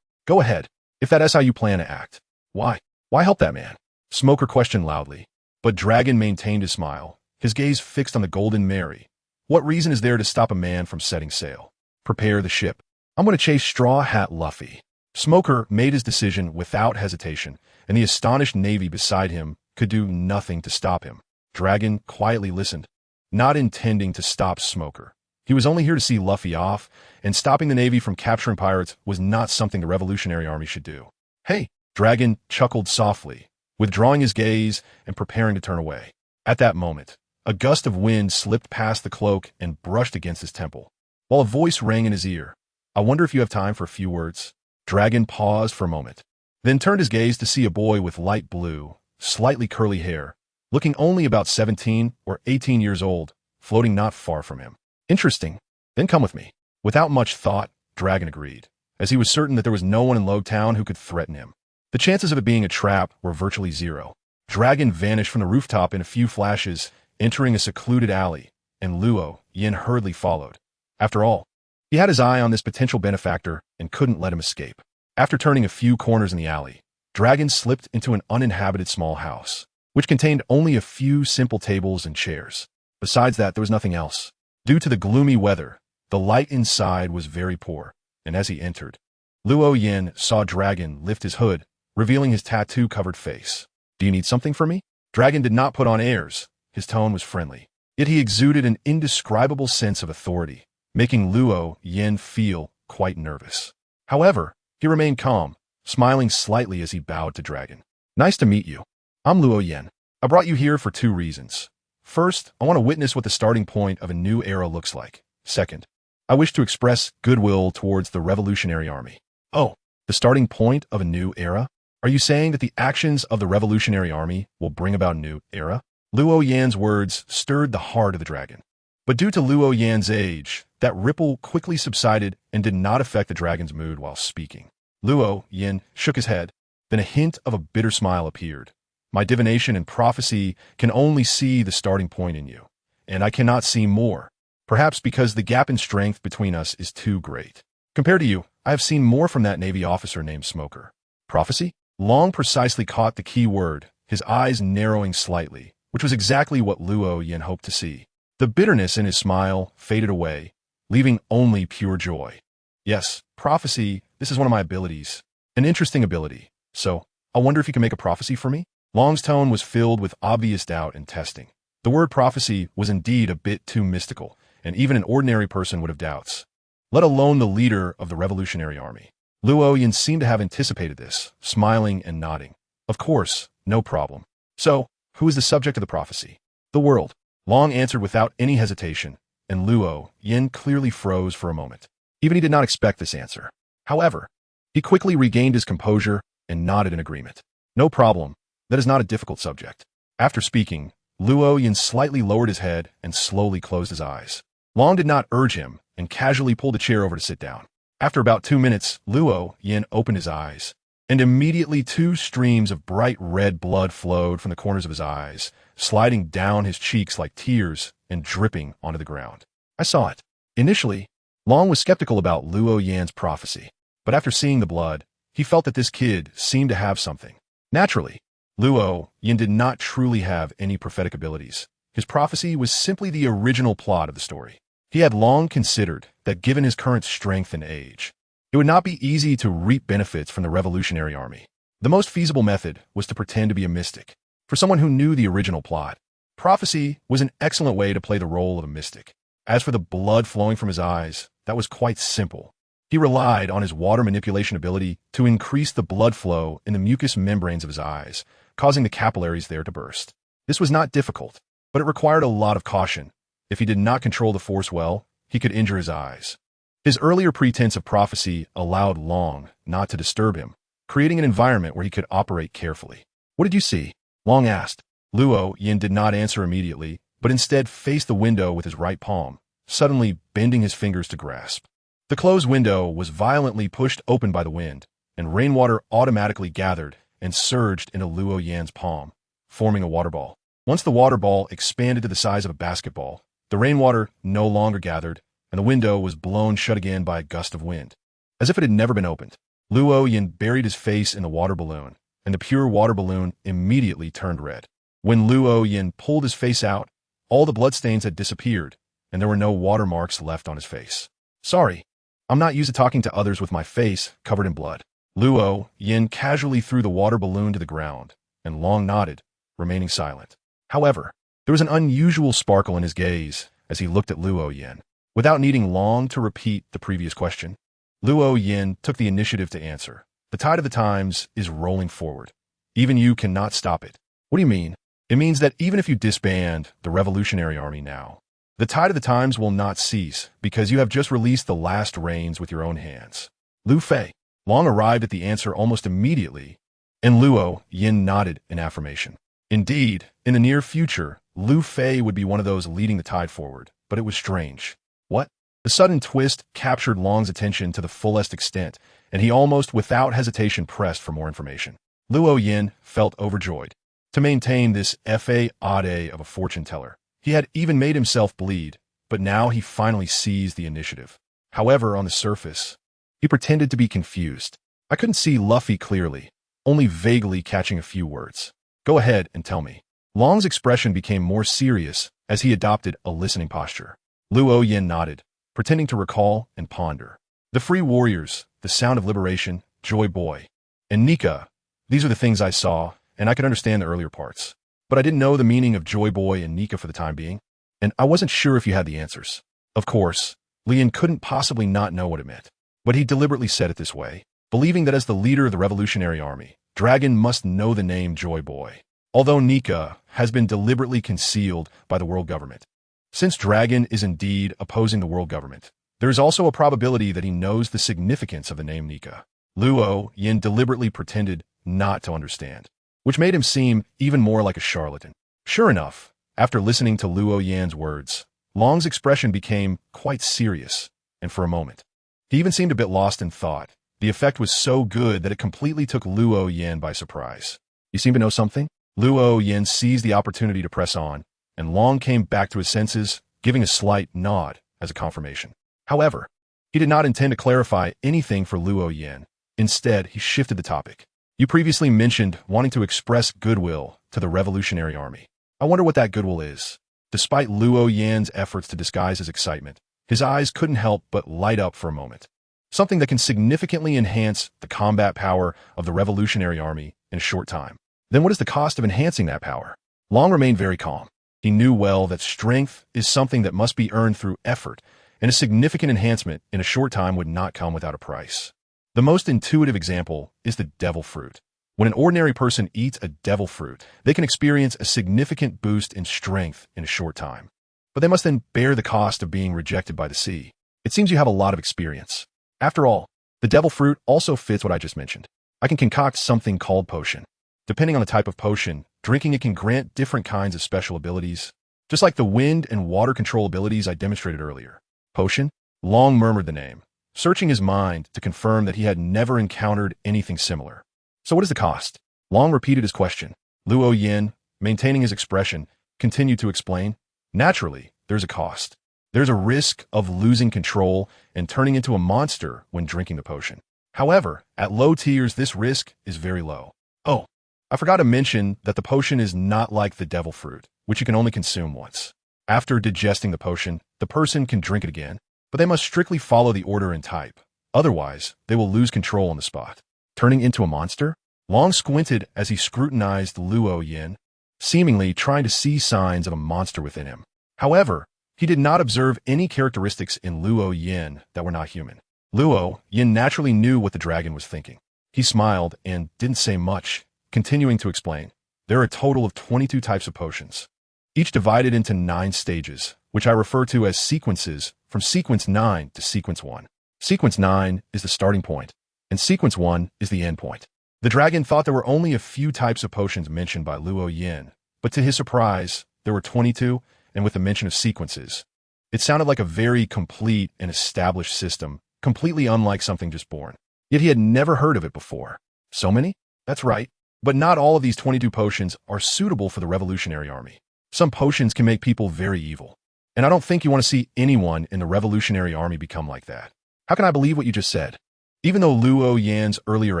A: Go ahead, if that is how you plan to act. Why help that man? Smoker questioned loudly, but Dragon maintained his smile, his gaze fixed on the Golden Mary. What reason is there to stop a man from setting sail? Prepare the ship. I'm going to chase Straw Hat Luffy. Smoker made his decision without hesitation, and the astonished Navy beside him could do nothing to stop him. Dragon quietly listened, not intending to stop Smoker. He was only here to see Luffy off, and stopping the Navy from capturing pirates was not something the Revolutionary Army should do. Hey, Dragon chuckled softly, withdrawing his gaze and preparing to turn away. At that moment, a gust of wind slipped past the cloak and brushed against his temple, while a voice rang in his ear. I wonder if you have time for a few words? Dragon paused for a moment, then turned his gaze to see a boy with light blue, slightly curly hair, looking only about 17 or 18 years old, floating not far from him. Interesting. Then come with me. Without much thought, Dragon agreed, as he was certain that there was no one in Lowtown who could threaten him. The chances of it being a trap were virtually zero. Dragon vanished from the rooftop in a few flashes, entering a secluded alley, and Luo Yin hurriedly followed. After all, he had his eye on this potential benefactor and couldn't let him escape. After turning a few corners in the alley, Dragon slipped into an uninhabited small house, which contained only a few simple tables and chairs. Besides that, there was nothing else. Due to the gloomy weather, the light inside was very poor, and as he entered, Luo Yin saw Dragon lift his hood, revealing his tattoo-covered face. Do you need something from me? Dragon did not put on airs. His tone was friendly, yet he exuded an indescribable sense of authority, making Luo Yin feel quite nervous. However, he remained calm, smiling slightly as he bowed to Dragon. Nice to meet you. I'm Luo Yin. I brought you here for two reasons. First, I want to witness what the starting point of a new era looks like. Second, I wish to express goodwill towards the Revolutionary Army. Oh, the starting point of a new era? Are you saying that the actions of the Revolutionary Army will bring about a new era? Luo Yan's words stirred the heart of the Dragon. But due to Luo Yan's age, that ripple quickly subsided and did not affect the Dragon's mood while speaking. Luo Yan shook his head, then a hint of a bitter smile appeared. My divination and prophecy can only see the starting point in you, and I cannot see more, perhaps because the gap in strength between us is too great. Compared to you, I have seen more from that Navy officer named Smoker. Prophecy? Long precisely caught the key word, his eyes narrowing slightly, which was exactly what Luo Yan hoped to see. The bitterness in his smile faded away, leaving only pure joy. Yes, prophecy, this is one of my abilities. An interesting ability. So, I wonder if you can make a prophecy for me? Long's tone was filled with obvious doubt and testing. The word prophecy was indeed a bit too mystical, and even an ordinary person would have doubts, let alone the leader of the Revolutionary Army. Luo Yan seemed to have anticipated this, smiling and nodding. Of course, no problem. So, who is the subject of the prophecy? The world. Long answered without any hesitation, and Luo Yan clearly froze for a moment. Even he did not expect this answer. However, he quickly regained his composure and nodded in agreement. No problem. That is not a difficult subject. After speaking, Luo Yan slightly lowered his head and slowly closed his eyes. Long did not urge him and casually pulled a chair over to sit down. After about 2 minutes, Luo Yan opened his eyes, and immediately 2 streams of bright red blood flowed from the corners of his eyes, sliding down his cheeks like tears and dripping onto the ground. I saw it. Initially, Long was skeptical about Luo Yan's prophecy, but after seeing the blood, he felt that this kid seemed to have something. Naturally, Luo Yan did not truly have any prophetic abilities. His prophecy was simply the original plot of the story. He had long considered that given his current strength and age, it would not be easy to reap benefits from the Revolutionary Army. The most feasible method was to pretend to be a mystic. For someone who knew the original plot, prophecy was an excellent way to play the role of a mystic. As for the blood flowing from his eyes, that was quite simple. He relied on his water manipulation ability to increase the blood flow in the mucous membranes of his eyes, causing the capillaries there to burst. This was not difficult, but it required a lot of caution. If he did not control the force well, he could injure his eyes. His earlier pretense of prophecy allowed Long not to disturb him, creating an environment where he could operate carefully. "What did you see?" Long asked. Luo Yan did not answer immediately, but instead faced the window with his right palm, suddenly bending his fingers to grasp. The closed window was violently pushed open by the wind, and rainwater automatically gathered and surged into Luo Yan's palm, forming a water ball. Once the water ball expanded to the size of a basketball, the rainwater no longer gathered, and the window was blown shut again by a gust of wind. As if it had never been opened, Luo Yan buried his face in the water balloon, and the pure water balloon immediately turned red. When Luo Yan pulled his face out, all the bloodstains had disappeared, and there were no watermarks left on his face. "Sorry, I'm not used to talking to others with my face covered in blood." Luo Yan casually threw the water balloon to the ground, and Long nodded, remaining silent. However, there was an unusual sparkle in his gaze as he looked at Luo Yan. Without needing Long to repeat the previous question, Luo Yan took the initiative to answer. "The tide of the times is rolling forward. Even you cannot stop it." "What do you mean?" "It means that even if you disband the Revolutionary Army now, the tide of the times will not cease because you have just released the last reins with your own hands." Lu Fei. Long arrived at the answer almost immediately, and Luo Yan nodded in affirmation. Indeed, in the near future, Lu Fei would be one of those leading the tide forward, but it was strange. What? The sudden twist captured Long's attention to the fullest extent, and he almost without hesitation pressed for more information. Luo Yan felt overjoyed. To maintain this fa-ade of a fortune teller, he had even made himself bleed, but now he finally seized the initiative. However, on the surface, he pretended to be confused. "I couldn't see Luffy clearly, only vaguely catching a few words." "Go ahead and tell me." Long's expression became more serious as he adopted a listening posture. Luo Yan nodded, pretending to recall and ponder. "The Free Warriors, the Sound of Liberation, Joy Boy, and Nika, these are the things I saw, and I could understand the earlier parts. But I didn't know the meaning of Joy Boy and Nika for the time being, and I wasn't sure if you had the answers." Of course, Lian couldn't possibly not know what it meant, but he deliberately said it this way, believing that as the leader of the Revolutionary Army, Dragon must know the name Joy Boy, although Nika has been deliberately concealed by the world government. Since Dragon is indeed opposing the world government, there is also a probability that he knows the significance of the name Nika. Luo Yan deliberately pretended not to understand, which made him seem even more like a charlatan. Sure enough, after listening to Luo Yan's words, Long's expression became quite serious, and for a moment, he even seemed a bit lost in thought. The effect was so good that it completely took Luo Yan by surprise. "You seem to know something?" Luo Yan seized the opportunity to press on, and Long came back to his senses, giving a slight nod as a confirmation. However, he did not intend to clarify anything for Luo Yan. Instead, he shifted the topic. "You previously mentioned wanting to express goodwill to the Revolutionary Army. I wonder what that goodwill is." Despite Luo Yan's efforts to disguise his excitement, his eyes couldn't help but light up for a moment. "Something that can significantly enhance the combat power of the Revolutionary Army in a short time." "Then what is the cost of enhancing that power?" Long remained very calm. He knew well that strength is something that must be earned through effort, and a significant enhancement in a short time would not come without a price. The most intuitive example is the devil fruit. When an ordinary person eats a devil fruit, they can experience a significant boost in strength in a short time. But they must then bear the cost of being rejected by the sea. It seems you have a lot of experience. After all, the devil fruit also fits what I just mentioned. I can concoct something called potion. Depending on the type of potion, drinking it can grant different kinds of special abilities, just like the wind and water control abilities I demonstrated earlier. Potion? Long murmured the name, searching his mind to confirm that he had never encountered anything similar. "So what is the cost?" Long repeated his question. Luo Yan, maintaining his expression, continued to explain. "Naturally, there's a cost. There's a risk of losing control and turning into a monster when drinking the potion. However, at low tiers, this risk is very low. Oh, I forgot to mention that the potion is not like the devil fruit, which you can only consume once. After digesting the potion, the person can drink it again, but they must strictly follow the order and type. Otherwise, they will lose control on the spot. Turning into a monster? Long squinted as he scrutinized Luo Yin, seemingly trying to see signs of a monster within him. However, he did not observe any characteristics in Luo Yin that were not human. Luo Yin naturally knew what the dragon was thinking. He smiled and didn't say much, continuing to explain. There are a total of 22 types of potions, each divided into 9 stages, which I refer to as sequences from sequence 9 to sequence 1. Sequence 9 is the starting point, and sequence 1 is the end point. The dragon thought there were only a few types of potions mentioned by Luo Yin, but to his surprise, there were 22, and with the mention of sequences. It sounded like a very complete and established system, completely unlike something just born. Yet he had never heard of it before. So many? That's right. But not all of these 22 potions are suitable for the Revolutionary Army. Some potions can make people very evil. And I don't think you want to see anyone in the Revolutionary Army become like that. How can I believe what you just said? Even though Luo Yan's earlier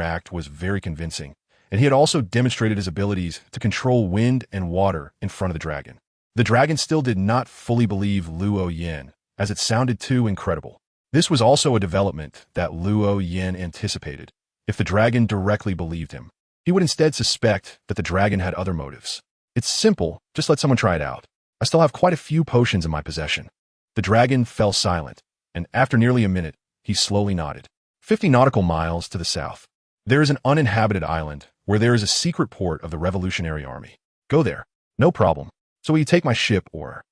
A: act was very convincing, and he had also demonstrated his abilities to control wind and water in front of the dragon still did not fully believe Luo Yan, as it sounded too incredible. This was also a development that Luo Yan anticipated. If the dragon directly believed him, he would instead suspect that the dragon had other motives. It's simple, just let someone try it out. I still have quite a few potions in my possession. The dragon fell silent, and after nearly a minute, he slowly nodded. 50 nautical miles to the south, there is an uninhabited island where there is a secret port of the Revolutionary Army. Go there. No problem. So will you take my ship or...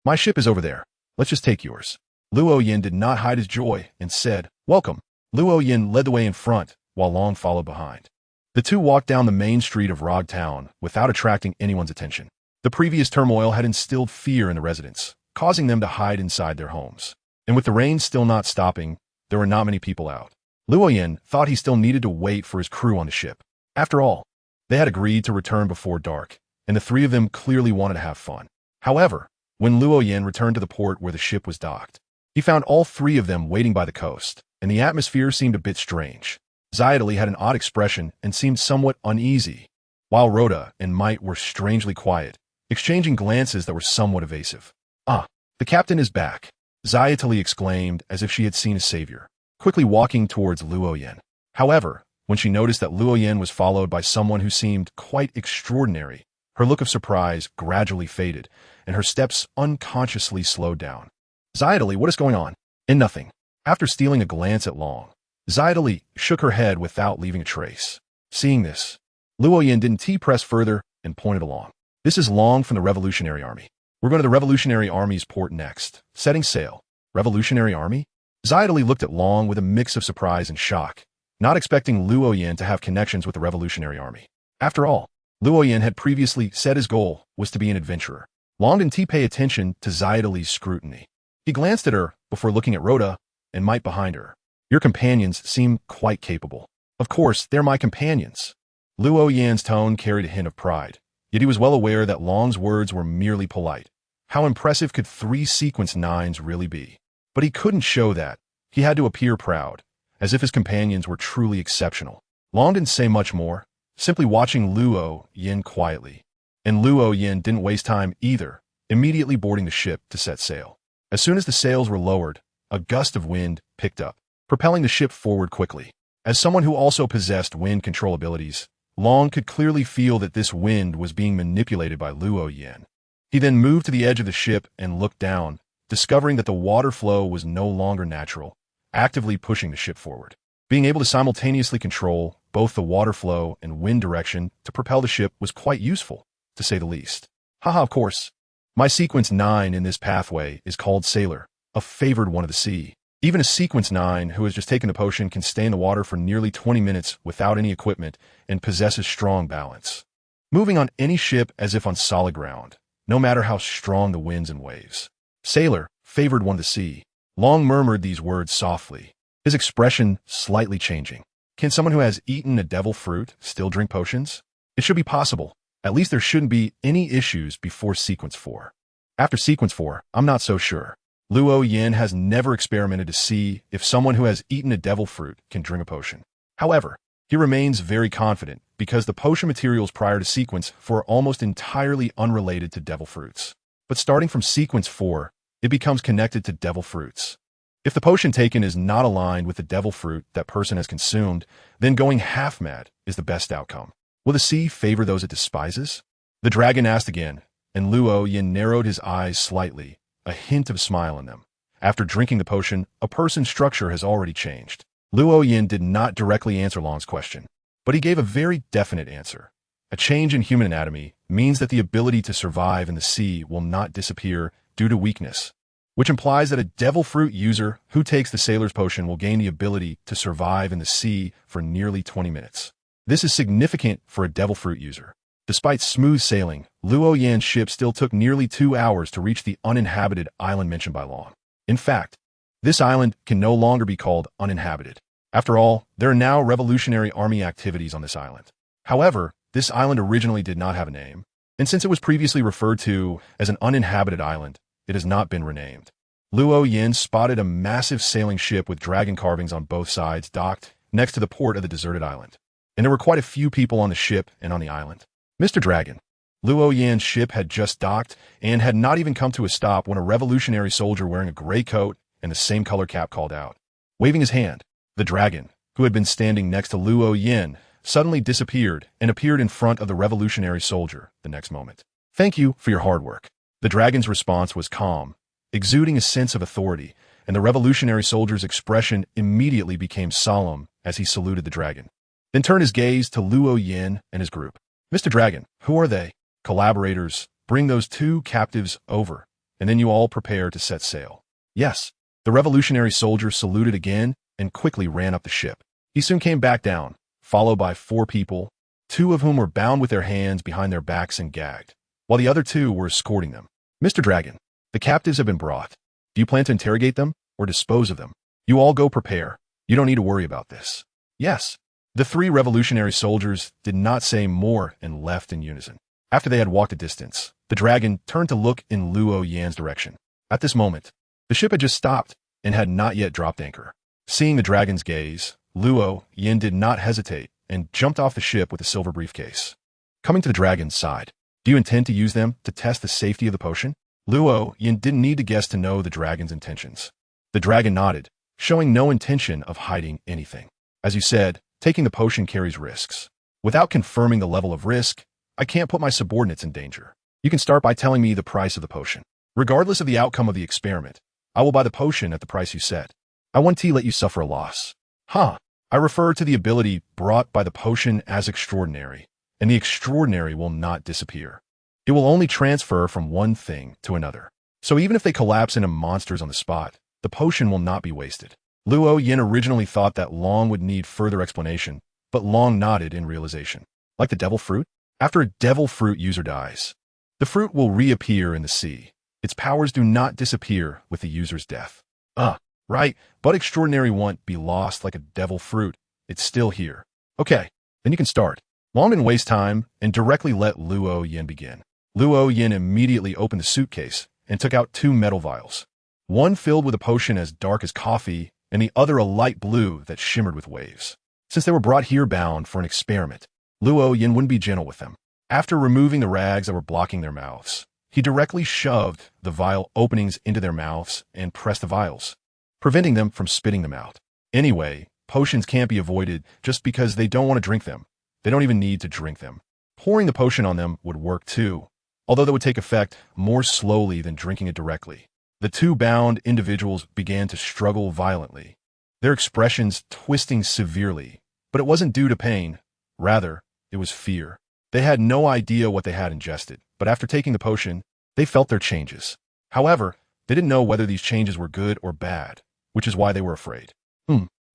A: My ship is over there. Let's just take yours. Luo Yin did not hide his joy and said, welcome. Luo Yin led the way in front, while Long followed behind. The two walked down the main street of Rog Town without attracting anyone's attention. The previous turmoil had instilled fear in the residents, causing them to hide inside their homes. And with the rain still not stopping, there were not many people out. Luo Yin thought he still needed to wait for his crew on the ship. After all, they had agreed to return before dark, and the three of them clearly wanted to have fun. However, when Luo Yin returned to the port where the ship was docked, he found all three of them waiting by the coast, and the atmosphere seemed a bit strange. Zayatali had an odd expression and seemed somewhat uneasy, while Rhoda and Might were strangely quiet, exchanging glances that were somewhat evasive. Ah, the captain is back, Zayatali exclaimed as if she had seen a savior, quickly walking towards Luo Yin. However, when she noticed that Luo Yin was followed by someone who seemed quite extraordinary, her look of surprise gradually faded, and her steps unconsciously slowed down. Zayatali, what is going on? And nothing. After stealing a glance at Long, Zayatali shook her head without leaving a trace. Seeing this, Luo Yin didn't press further and pointed along. This is Long from the Revolutionary Army. We're going to the Revolutionary Army's port next. Setting sail. Revolutionary Army? Zayatali looked at Long with a mix of surprise and shock, not expecting Luo Yin to have connections with the Revolutionary Army. After all, Luo Yin had previously said his goal was to be an adventurer. Long didn't pay attention to Zayatali's scrutiny. He glanced at her before looking at Rhoda and Might behind her. Your companions seem quite capable. Of course, they're my companions. Luo Yan's tone carried a hint of pride, yet he was well aware that Long's words were merely polite. How impressive could 3 sequence 9s really be? But he couldn't show that. He had to appear proud, as if his companions were truly exceptional. Long didn't say much more, simply watching Luo Yin quietly. And Luo Yin didn't waste time either, immediately boarding the ship to set sail. As soon as the sails were lowered, a gust of wind picked up, propelling the ship forward quickly. As someone who also possessed wind control abilities, Long could clearly feel that this wind was being manipulated by Luo Yin. He then moved to the edge of the ship and looked down, discovering that the water flow was no longer natural, actively pushing the ship forward. Being able to simultaneously control both the water flow and wind direction to propel the ship was quite useful, to say the least. Haha, of course. My sequence 9 in this pathway is called Sailor, a favored one of the sea. Even a sequence 9 who has just taken the potion can stay in the water for nearly 20 minutes without any equipment and possesses strong balance, moving on any ship as if on solid ground, no matter how strong the winds and waves. Sailor, favored one of the sea. Long murmured these words softly, his expression slightly changing. Can someone who has eaten a devil fruit still drink potions? It should be possible. At least there shouldn't be any issues before sequence 4. After sequence 4, I'm not so sure. Luo Yin has never experimented to see if someone who has eaten a devil fruit can drink a potion. However, he remains very confident because the potion materials prior to sequence 4 are almost entirely unrelated to devil fruits. But starting from sequence 4, it becomes connected to devil fruits. If the potion taken is not aligned with the devil fruit that person has consumed, then going half mad is the best outcome. Will the sea favor those it despises? The dragon asked again, and Luo Yin narrowed his eyes slightly, a hint of smile in them. After drinking the potion, a person's structure has already changed. Luo Yin did not directly answer Long's question, but he gave a very definite answer. A change in human anatomy means that the ability to survive in the sea will not disappear due to weakness, which implies that a devil fruit user who takes the sailor's potion will gain the ability to survive in the sea for nearly 20 minutes. This is significant for a devil fruit user. Despite smooth sailing, Luo Yan's ship still took nearly 2 hours to reach the uninhabited island mentioned by Long. In fact, this island can no longer be called uninhabited. After all, there are now Revolutionary Army activities on this island. However, this island originally did not have a name, and since it was previously referred to as an uninhabited island, it has not been renamed. Luo Yin spotted a massive sailing ship with dragon carvings on both sides docked next to the port of the deserted island, and there were quite a few people on the ship and on the island. Mr. Dragon. Luo Yan's ship had just docked and had not even come to a stop when a revolutionary soldier wearing a gray coat and the same color cap called out. Waving his hand, the dragon, who had been standing next to Luo Yin, suddenly disappeared and appeared in front of the revolutionary soldier the next moment. Thank you for your hard work. The dragon's response was calm, exuding a sense of authority, and the revolutionary soldier's expression immediately became solemn as he saluted the dragon. Then turned his gaze to Luo Yin and his group. Mr. Dragon, who are they? Collaborators, bring those 2 captives over, and then you all prepare to set sail. Yes. The revolutionary soldier saluted again and quickly ran up the ship. He soon came back down, followed by 4 people, 2 of whom were bound with their hands behind their backs and gagged, while the other 2 were escorting them. Mr. Dragon, the captives have been brought. Do you plan to interrogate them or dispose of them? You all go prepare. You don't need to worry about this. Yes. The 3 revolutionary soldiers did not say more and left in unison. After they had walked a distance, the dragon turned to look in Luo Yan's direction. At this moment, the ship had just stopped and had not yet dropped anchor. Seeing the dragon's gaze, Luo Yan did not hesitate and jumped off the ship with a silver briefcase. Coming to the dragon's side, do you intend to use them to test the safety of the potion? Luo Yan didn't need to guess to know the dragon's intentions. The dragon nodded, showing no intention of hiding anything. As you said, taking the potion carries risks. Without confirming the level of risk, I can't put my subordinates in danger. You can start by telling me the price of the potion. Regardless of the outcome of the experiment, I will buy the potion at the price you set. I won't let you suffer a loss. I refer to the ability brought by the potion as extraordinary, and the extraordinary will not disappear. It will only transfer from one thing to another. So even if they collapse into monsters on the spot, the potion will not be wasted. Luo Yin originally thought that Long would need further explanation, but Long nodded in realization. Like the devil fruit? After a devil fruit user dies, the fruit will reappear in the sea. Its powers do not disappear with the user's death. Right, but extraordinary won't be lost like a devil fruit. It's still here. Okay, then you can start. Long didn't waste time and directly let Luo Yin begin. Luo Yin immediately opened the suitcase and took out 2 metal vials. One filled with a potion as dark as coffee, and the other a light blue that shimmered with waves. Since they were brought here bound for an experiment, Luo Yin wouldn't be gentle with them. After removing the rags that were blocking their mouths, he directly shoved the vial openings into their mouths and pressed the vials, preventing them from spitting them out. Anyway, potions can't be avoided just because they don't want to drink them. They don't even need to drink them. Pouring the potion on them would work too, although that would take effect more slowly than drinking it directly. The 2 bound individuals began to struggle violently, their expressions twisting severely, but it wasn't due to pain. Rather, it was fear. They had no idea what they had ingested, but after taking the potion, they felt their changes. However, they didn't know whether these changes were good or bad, which is why they were afraid.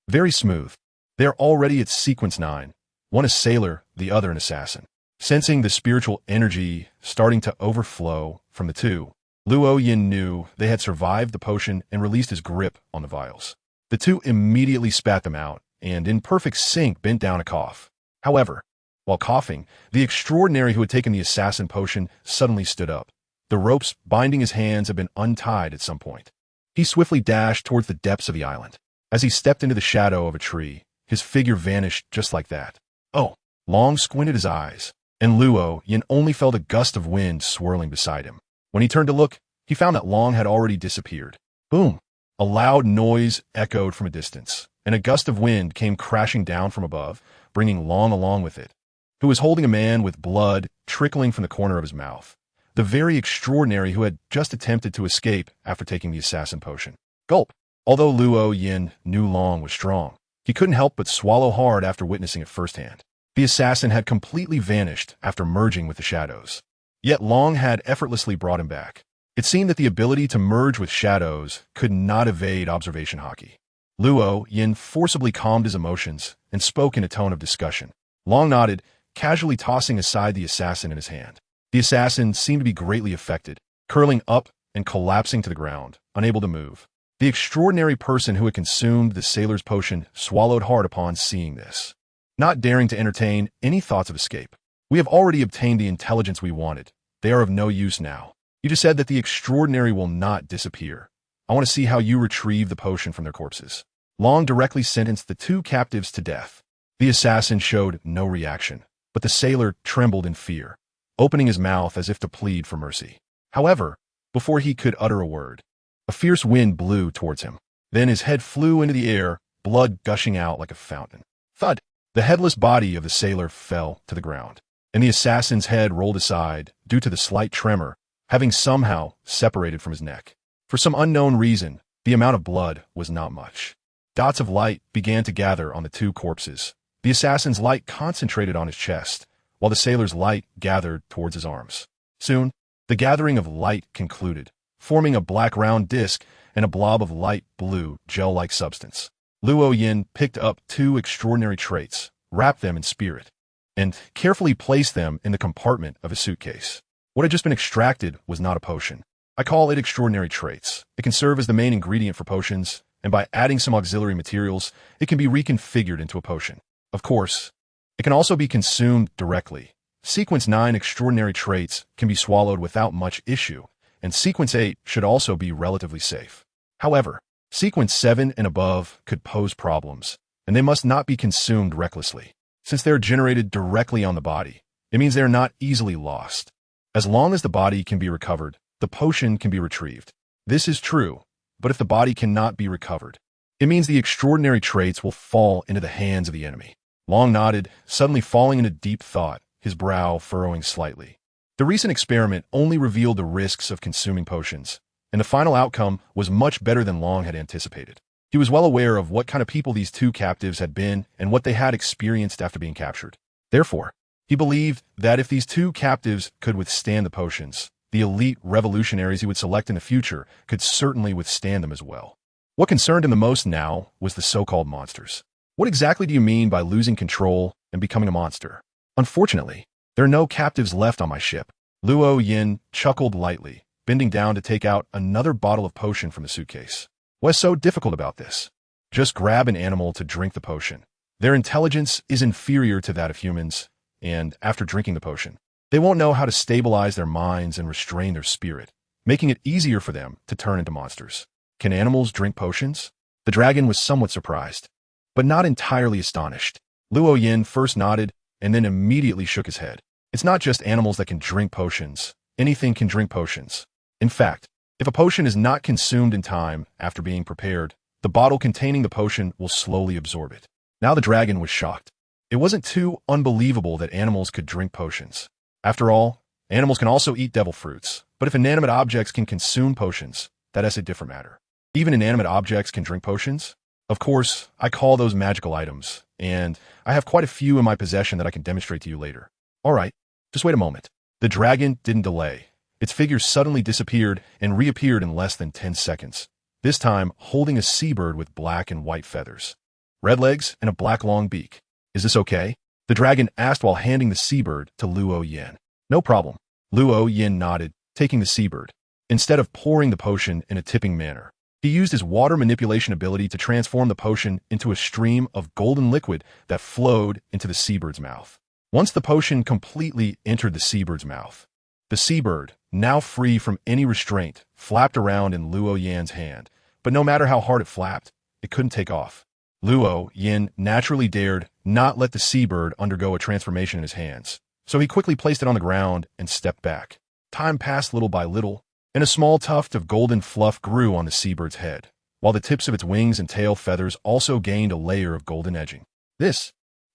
A: Very smooth. They are already at sequence 9. One a sailor, the other an assassin. Sensing the spiritual energy starting to overflow from the 2, Luo Yin knew they had survived the potion and released his grip on the vials. The 2 immediately spat them out and, in perfect sync, bent down a cough. However, while coughing, the extraordinary who had taken the assassin potion suddenly stood up. The ropes binding his hands had been untied at some point. He swiftly dashed towards the depths of the island. As he stepped into the shadow of a tree, his figure vanished just like that. Oh! Long squinted his eyes, and Luo Yin only felt a gust of wind swirling beside him. When he turned to look, he found that Long had already disappeared. Boom! A loud noise echoed from a distance, and a gust of wind came crashing down from above, bringing Long along with it, who was holding a man with blood trickling from the corner of his mouth. The very extraordinary who had just attempted to escape after taking the assassin potion. Gulp! Although Luo Yin knew Long was strong, he couldn't help but swallow hard after witnessing it firsthand. The assassin had completely vanished after merging with the shadows. Yet Long had effortlessly brought him back. It seemed that the ability to merge with shadows could not evade observation hockey. Luo Yin forcibly calmed his emotions and spoke in a tone of discussion. Long nodded, casually tossing aside the assassin in his hand. The assassin seemed to be greatly affected, curling up and collapsing to the ground, unable to move. The extraordinary person who had consumed the sailor's potion swallowed hard upon seeing this, not daring to entertain any thoughts of escape. We have already obtained the intelligence we wanted. They are of no use now. You just said that the extraordinary will not disappear. I want to see how you retrieve the potion from their corpses. Long directly sentenced the two captives to death. The assassin showed no reaction, but the sailor trembled in fear, opening his mouth as if to plead for mercy. However, before he could utter a word, a fierce wind blew towards him. Then his head flew into the air, blood gushing out like a fountain. Thud! The headless body of the sailor fell to the ground, and the assassin's head rolled aside due to the slight tremor having somehow separated from his neck. For some unknown reason, the amount of blood was not much. Dots of light began to gather on the two corpses. The assassin's light concentrated on his chest, while the sailor's light gathered towards his arms. Soon, the gathering of light concluded, forming a black round disc and a blob of light blue gel-like substance. Luo Yin picked up two extraordinary traits, wrapped them in spirit, and carefully placed them in the compartment of his suitcase. What had just been extracted was not a potion. I call it extraordinary traits. It can serve as the main ingredient for potions, and by adding some auxiliary materials, it can be reconfigured into a potion. Of course, it can also be consumed directly. Sequence 9 extraordinary traits can be swallowed without much issue, and Sequence 8 should also be relatively safe. However, Sequence 7 and above could pose problems, and they must not be consumed recklessly. Since they are generated directly on the body, it means they are not easily lost. As long as the body can be recovered, the potion can be retrieved. This is true, but if the body cannot be recovered, it means the extraordinary traits will fall into the hands of the enemy. Long nodded, suddenly falling into deep thought, his brow furrowing slightly. The recent experiment only revealed the risks of consuming potions, and the final outcome was much better than Long had anticipated. He was well aware of what kind of people these two captives had been and what they had experienced after being captured. Therefore, he believed that if these two captives could withstand the potions, the elite revolutionaries he would select in the future could certainly withstand them as well. What concerned him the most now was the so-called monsters. What exactly do you mean by losing control and becoming a monster? Unfortunately, there are no captives left on my ship. Luo Yin chuckled lightly, bending down to take out another bottle of potion from the suitcase. What's so difficult about this? Just grab an animal to drink the potion. Their intelligence is inferior to that of humans, and after drinking the potion, they won't know how to stabilize their minds and restrain their spirit, making it easier for them to turn into monsters. Can animals drink potions? The dragon was somewhat surprised, but not entirely astonished. Luo Yin first nodded and then immediately shook his head. It's not just animals that can drink potions. Anything can drink potions. In fact, if a potion is not consumed in time after being prepared, the bottle containing the potion will slowly absorb it. Now the dragon was shocked. It wasn't too unbelievable that animals could drink potions. After all, animals can also eat devil fruits, but if inanimate objects can consume potions, that is a different matter. Even inanimate objects can drink potions? Of course, I call those magical items, and I have quite a few in my possession that I can demonstrate to you later. All right, just wait a moment. The dragon didn't delay. Its figure suddenly disappeared and reappeared in less than 10 seconds, this time holding a seabird with black and white feathers, red legs, and a black long beak. Is this okay? The dragon asked while handing the seabird to Luo Yin. No problem. Luo Yin nodded, taking the seabird. Instead of pouring the potion in a tipping manner, he used his water manipulation ability to transform the potion into a stream of golden liquid that flowed into the seabird's mouth. Once the potion completely entered the seabird's mouth, the seabird, now free from any restraint, flapped around in Luo Yan's hand, but no matter how hard it flapped, it couldn't take off. Luo Yin naturally dared not let the seabird undergo a transformation in his hands, so he quickly placed it on the ground and stepped back. Time passed little by little, and a small tuft of golden fluff grew on the seabird's head, while the tips of its wings and tail feathers also gained a layer of golden edging.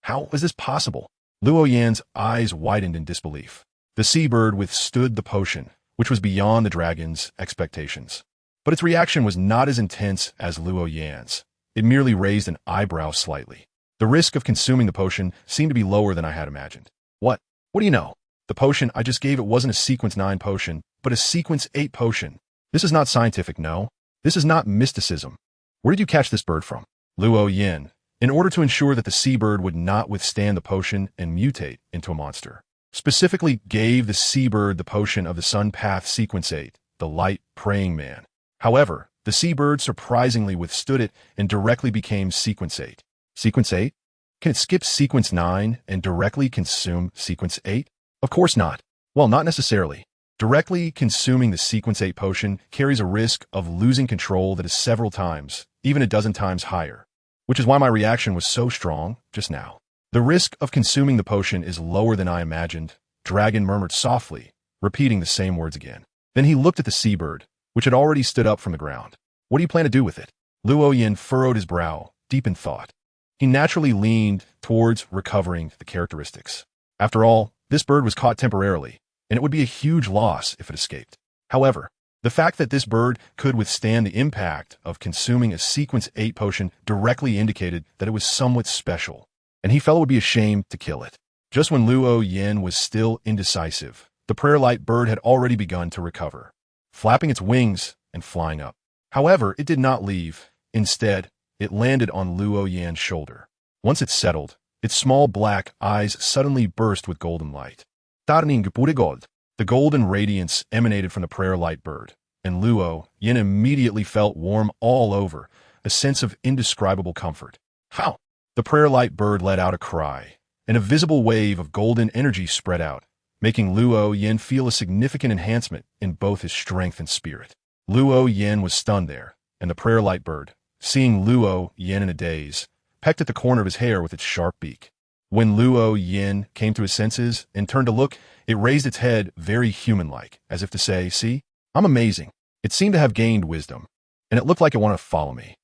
A: How was this possible? Luo Yan's eyes widened in disbelief. The seabird withstood the potion, which was beyond the dragon's expectations. But its reaction was not as intense as Luo Yan's. It merely raised an eyebrow slightly. The risk of consuming the potion seemed to be lower than I had imagined. What do you know? The potion I just gave it wasn't a sequence 9 potion, but a sequence 8 potion. This is not scientific, no. This is not mysticism. Where did you catch this bird from? Luo Yin, in order to ensure that the seabird would not withstand the potion and mutate into a monster, specifically gave the seabird the potion of the Sun Path Sequence 8, the Light Praying Man. However, the seabird surprisingly withstood it and directly became Sequence 8. Sequence 8? Can it skip Sequence 9 and directly consume Sequence 8? Of course not. Well, not necessarily. Directly consuming the Sequence 8 potion carries a risk of losing control that is several times, even a dozen times higher, which is why my reaction was so strong just now. The risk of consuming the potion is lower than I imagined, Dragon murmured softly, repeating the same words again. Then he looked at the seabird, which had already stood up from the ground. What do you plan to do with it? Luo Yin furrowed his brow, deep in thought. He naturally leaned towards recovering the characteristics. After all, this bird was caught temporarily, and it would be a huge loss if it escaped. However, the fact that this bird could withstand the impact of consuming a Sequence 8 potion directly indicated that it was somewhat special, and he felt it would be a shame to kill it. Just when Luo Yin was still indecisive, the prayer light bird had already begun to recover, flapping its wings and flying up. However, it did not leave. Instead, it landed on Luo Yan's shoulder. Once it settled, its small black eyes suddenly burst with golden light. The golden radiance emanated from the prayer light bird, and Luo Yin immediately felt warm all over, a sense of indescribable comfort. How? The prayer light bird let out a cry, and a visible wave of golden energy spread out, making Luo Yin feel a significant enhancement in both his strength and spirit. Luo Yin was stunned there, and the prayer light bird, seeing Luo Yin in a daze, pecked at the corner of his hair with its sharp beak. When Luo Yin came to his senses and turned to look, it raised its head very human-like, as if to say, "See, I'm amazing." It seemed to have gained wisdom, and it looked like it wanted to follow me.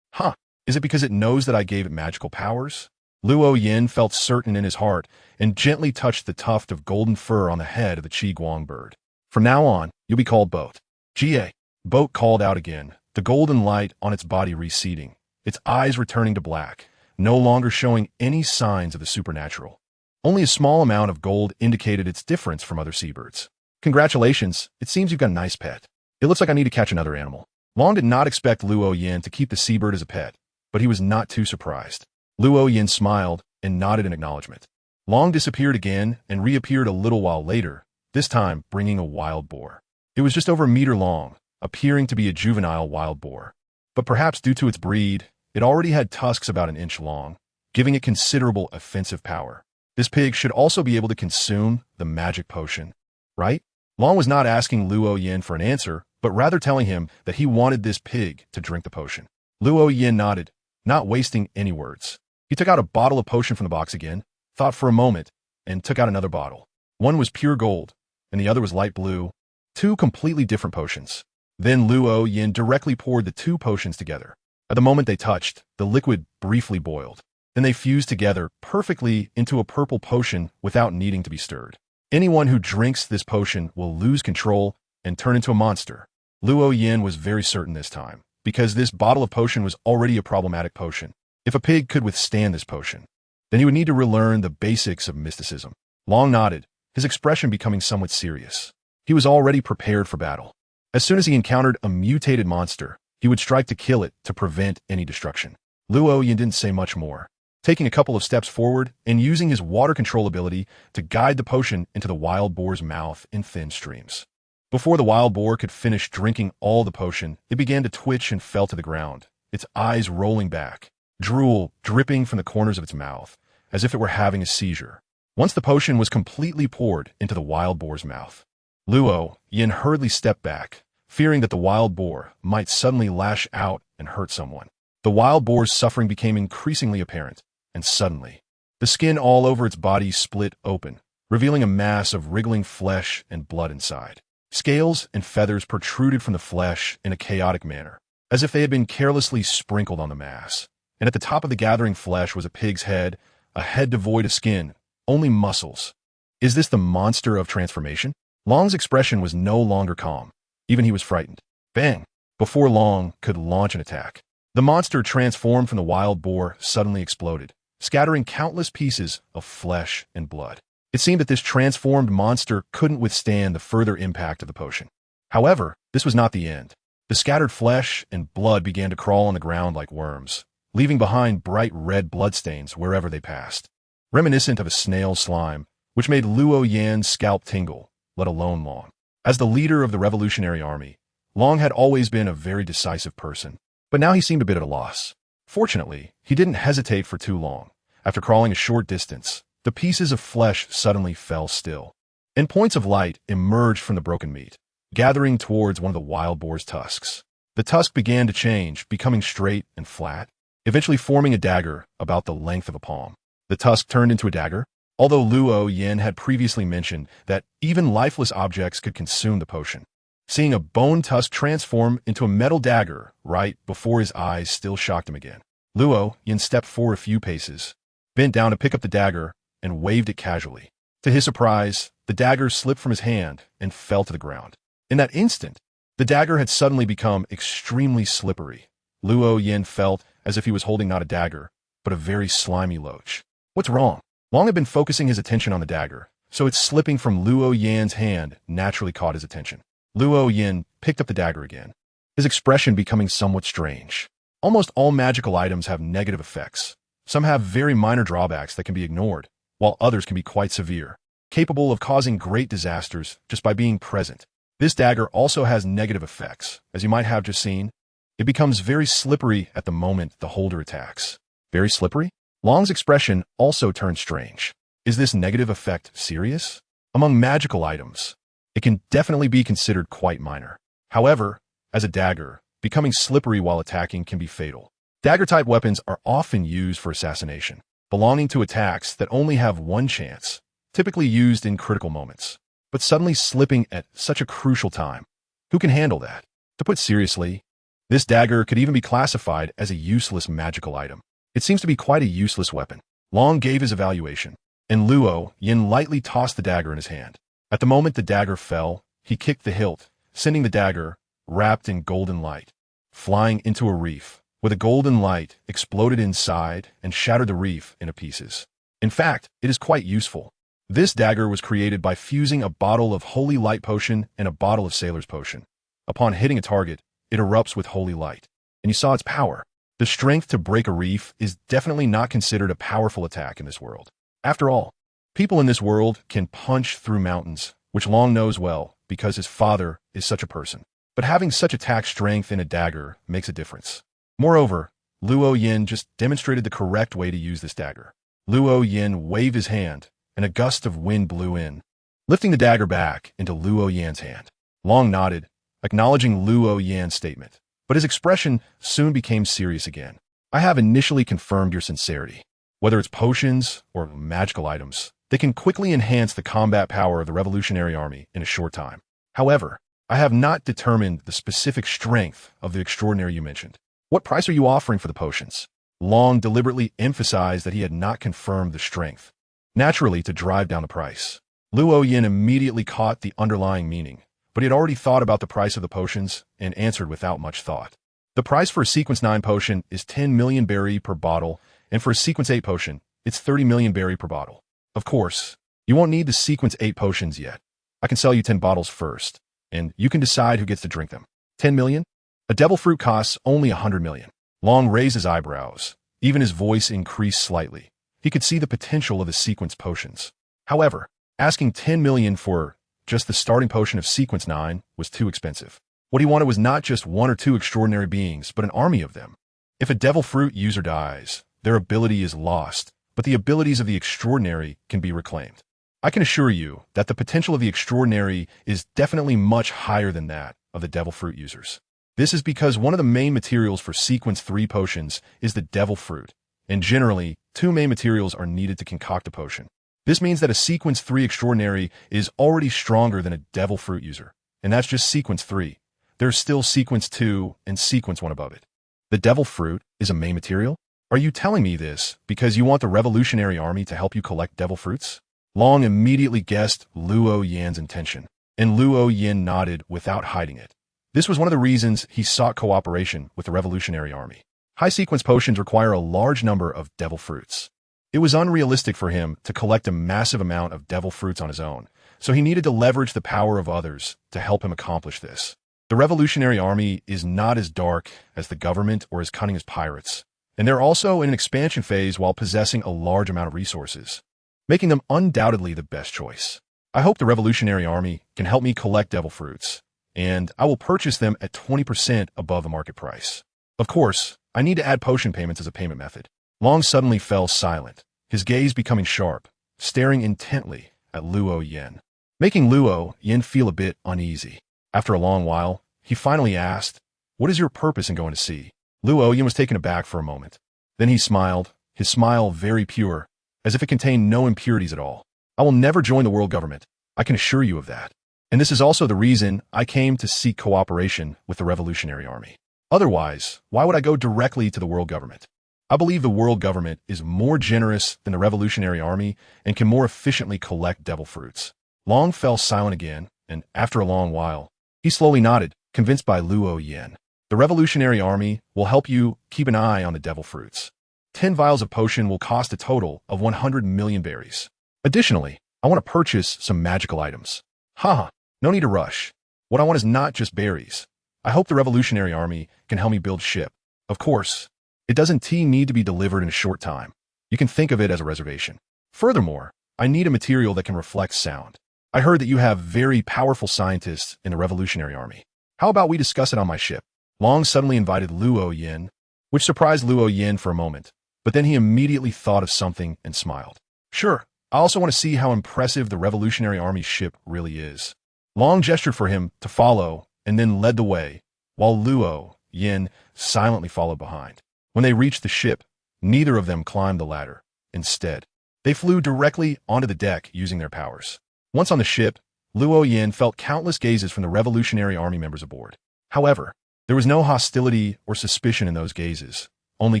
A: Is it because it knows that I gave it magical powers? Luo Yin felt certain in his heart and gently touched the tuft of golden fur on the head of the Qi Guang bird. From now on, you'll be called Boat. Jie. Boat called out again, the golden light on its body receding, its eyes returning to black, no longer showing any signs of the supernatural. Only a small amount of gold indicated its difference from other seabirds. Congratulations, it seems you've got a nice pet. It looks like I need to catch another animal. Long did not expect Luo Yin to keep the seabird as a pet, but he was not too surprised. Luo Yin smiled and nodded in acknowledgement. Long disappeared again and reappeared a little while later, this time bringing a wild boar. It was just over a meter long, appearing to be a juvenile wild boar. But perhaps due to its breed, it already had tusks about an inch long, giving it considerable offensive power. This pig should also be able to consume the magic potion, right? Long was not asking Luo Yin for an answer, but rather telling him that he wanted this pig to drink the potion. Luo Yin nodded, not wasting any words. He took out a bottle of potion from the box again, thought for a moment, and took out another bottle. One was pure gold, and the other was light blue. 2 completely different potions. Then Luo Yin directly poured the 2 potions together. At the moment they touched, the liquid briefly boiled. Then they fused together perfectly into a purple potion without needing to be stirred. Anyone who drinks this potion will lose control and turn into a monster. Luo Yin was very certain this time, because this bottle of potion was already a problematic potion. If a pig could withstand this potion, then he would need to relearn the basics of mysticism. Long nodded, his expression becoming somewhat serious. He was already prepared for battle. As soon as he encountered a mutated monster, he would strike to kill it to prevent any destruction. Luo Yin didn't say much more, taking a couple of steps forward and using his water control ability to guide the potion into the wild boar's mouth in thin streams. Before the wild boar could finish drinking all the potion, it began to twitch and fell to the ground, its eyes rolling back, drool dripping from the corners of its mouth, as if it were having a seizure. Once the potion was completely poured into the wild boar's mouth, Luo Yin hurriedly stepped back, fearing that the wild boar might suddenly lash out and hurt someone. The wild boar's suffering became increasingly apparent, and suddenly, the skin all over its body split open, revealing a mass of wriggling flesh and blood inside. Scales and feathers protruded from the flesh in a chaotic manner, as if they had been carelessly sprinkled on the mass. And at the top of the gathering flesh was a pig's head, a head devoid of skin, only muscles. Is this the monster of transformation? Long's expression was no longer calm. Even he was frightened. Bang! Before Long could launch an attack, the monster transformed from the wild boar suddenly exploded, scattering countless pieces of flesh and blood. It seemed that this transformed monster couldn't withstand the further impact of the potion. However, this was not the end. The scattered flesh and blood began to crawl on the ground like worms, leaving behind bright red bloodstains wherever they passed, reminiscent of a snail slime, which made Luo Yan's scalp tingle, let alone Long. As the leader of the Revolutionary Army, Long had always been a very decisive person, but now he seemed a bit at a loss. Fortunately, he didn't hesitate for too long. After crawling a short distance, the pieces of flesh suddenly fell still, and points of light emerged from the broken meat, gathering towards one of the wild boar's tusks. The tusk began to change, becoming straight and flat, eventually forming a dagger about the length of a palm. The tusk turned into a dagger, although Luo Yan had previously mentioned that even lifeless objects could consume the potion. Seeing a bone tusk transform into a metal dagger right before his eyes still shocked him again. Luo Yan stepped forward a few paces, bent down to pick up the dagger, and waved it casually. To his surprise, the dagger slipped from his hand and fell to the ground. In that instant, the dagger had suddenly become extremely slippery. Luo Yan felt as if he was holding not a dagger, but a very slimy loach. What's wrong? Long had been focusing his attention on the dagger, so its slipping from Luo Yan's hand naturally caught his attention. Luo Yan picked up the dagger again, his expression becoming somewhat strange. Almost all magical items have negative effects. Some have very minor drawbacks that can be ignored, while others can be quite severe, capable of causing great disasters just by being present. This dagger also has negative effects, as you might have just seen. It becomes very slippery at the moment the holder attacks. Very slippery? Long's expression also turned strange. Is this negative effect serious? Among magical items, it can definitely be considered quite minor. However, as a dagger, becoming slippery while attacking can be fatal. Dagger-type weapons are often used for assassination, belonging to attacks that only have one chance, typically used in critical moments, but suddenly slipping at such a crucial time. Who can handle that? To put seriously, this dagger could even be classified as a useless magical item. It seems to be quite a useless weapon. Long gave his evaluation, and Luo Yan lightly tossed the dagger in his hand. At the moment the dagger fell, he kicked the hilt, sending the dagger, wrapped in golden light, flying into a reef, where the golden light exploded inside and shattered the reef into pieces. In fact, it is quite useful. This dagger was created by fusing a bottle of holy light potion and a bottle of sailor's potion. Upon hitting a target, it erupts with holy light, and you saw its power. The strength to break a reef is definitely not considered a powerful attack in this world. After all, people in this world can punch through mountains, which Long knows well because his father is such a person. But having such attack strength in a dagger makes a difference. Moreover, Luo Yan just demonstrated the correct way to use this dagger. Luo Yan waved his hand, and a gust of wind blew in, lifting the dagger back into Luo Yan's hand. Long nodded, acknowledging Luo Yan's statement, but his expression soon became serious again. I have initially confirmed your sincerity. Whether it's potions or magical items, they can quickly enhance the combat power of the Revolutionary Army in a short time. However, I have not determined the specific strength of the extraordinary you mentioned. What price are you offering for the potions? Long deliberately emphasized that he had not confirmed the strength, naturally to drive down the price. Luo Yan immediately caught the underlying meaning, but he had already thought about the price of the potions and answered without much thought. The price for a Sequence 9 potion is 10 million berry per bottle, and for a Sequence 8 potion, it's 30 million berry per bottle. Of course, you won't need the Sequence 8 potions yet. I can sell you 10 bottles first, and you can decide who gets to drink them. 10 million? A devil fruit costs only 100 million. Long raised his eyebrows. Even his voice increased slightly. He could see the potential of the Sequence potions. However, asking 10 million for just the starting potion of Sequence 9 was too expensive. What he wanted was not just one or two extraordinary beings, but an army of them. If a devil fruit user dies, their ability is lost, but the abilities of the extraordinary can be reclaimed. I can assure you that the potential of the extraordinary is definitely much higher than that, of the devil fruit users. This is because one of the main materials for sequence 3 potions is the devil fruit, and generally, 2 main materials are needed to concoct a potion. This means that a sequence 3 extraordinary is already stronger than a devil fruit user, and that's just sequence 3. There's still sequence 2 and sequence 1 above it. The devil fruit is a main material? Are you telling me this because you want the Revolutionary Army to help you collect devil fruits? Long immediately guessed Luo Yan's intention, and Luo Yan nodded without hiding it. This was one of the reasons he sought cooperation with the Revolutionary Army. High-sequence potions require a large number of devil fruits. It was unrealistic for him to collect a massive amount of devil fruits on his own, so he needed to leverage the power of others to help him accomplish this. The Revolutionary Army is not as dark as the government or as cunning as pirates, and they're also in an expansion phase while possessing a large amount of resources, making them undoubtedly the best choice. I hope the Revolutionary Army can help me collect devil fruits, and I will purchase them at 20% above the market price. Of course, I need to add potion payments as a payment method. Long suddenly fell silent, his gaze becoming sharp, staring intently at Luo Yan, making Luo Yan feel a bit uneasy. After a long while, he finally asked, "What is your purpose in going to sea?" Luo Yan was taken aback for a moment. Then he smiled, his smile very pure, as if it contained no impurities at all. "I will never join the world government, I can assure you of that. And this is also the reason I came to seek cooperation with the Revolutionary Army. Otherwise, why would I go directly to the world government? I believe the world government is more generous than the Revolutionary Army and can more efficiently collect devil fruits." Long fell silent again, and after a long while, he slowly nodded, convinced by Luo Yan. "The Revolutionary Army will help you keep an eye on the devil fruits. 10 vials of potion will cost a total of 100 million berries. Additionally, I want to purchase some magical items." Haha, no need to rush. What I want is not just berries. I hope the Revolutionary Army can help me build ship. Of course, it doesn't need to be delivered in a short time. You can think of it as a reservation. Furthermore, I need a material that can reflect sound. I heard that you have very powerful scientists in the Revolutionary Army. How about we discuss it on my ship? Long suddenly invited Luo Yan, which surprised Luo Yan for a moment, but then he immediately thought of something and smiled. "Sure, I also want to see how impressive the Revolutionary Army's ship really is." Long gestured for him to follow and then led the way, while Luo Yan silently followed behind. When they reached the ship, neither of them climbed the ladder. Instead, they flew directly onto the deck using their powers. Once on the ship, Luo Yan felt countless gazes from the Revolutionary Army members aboard. However, there was no hostility or suspicion in those gazes, only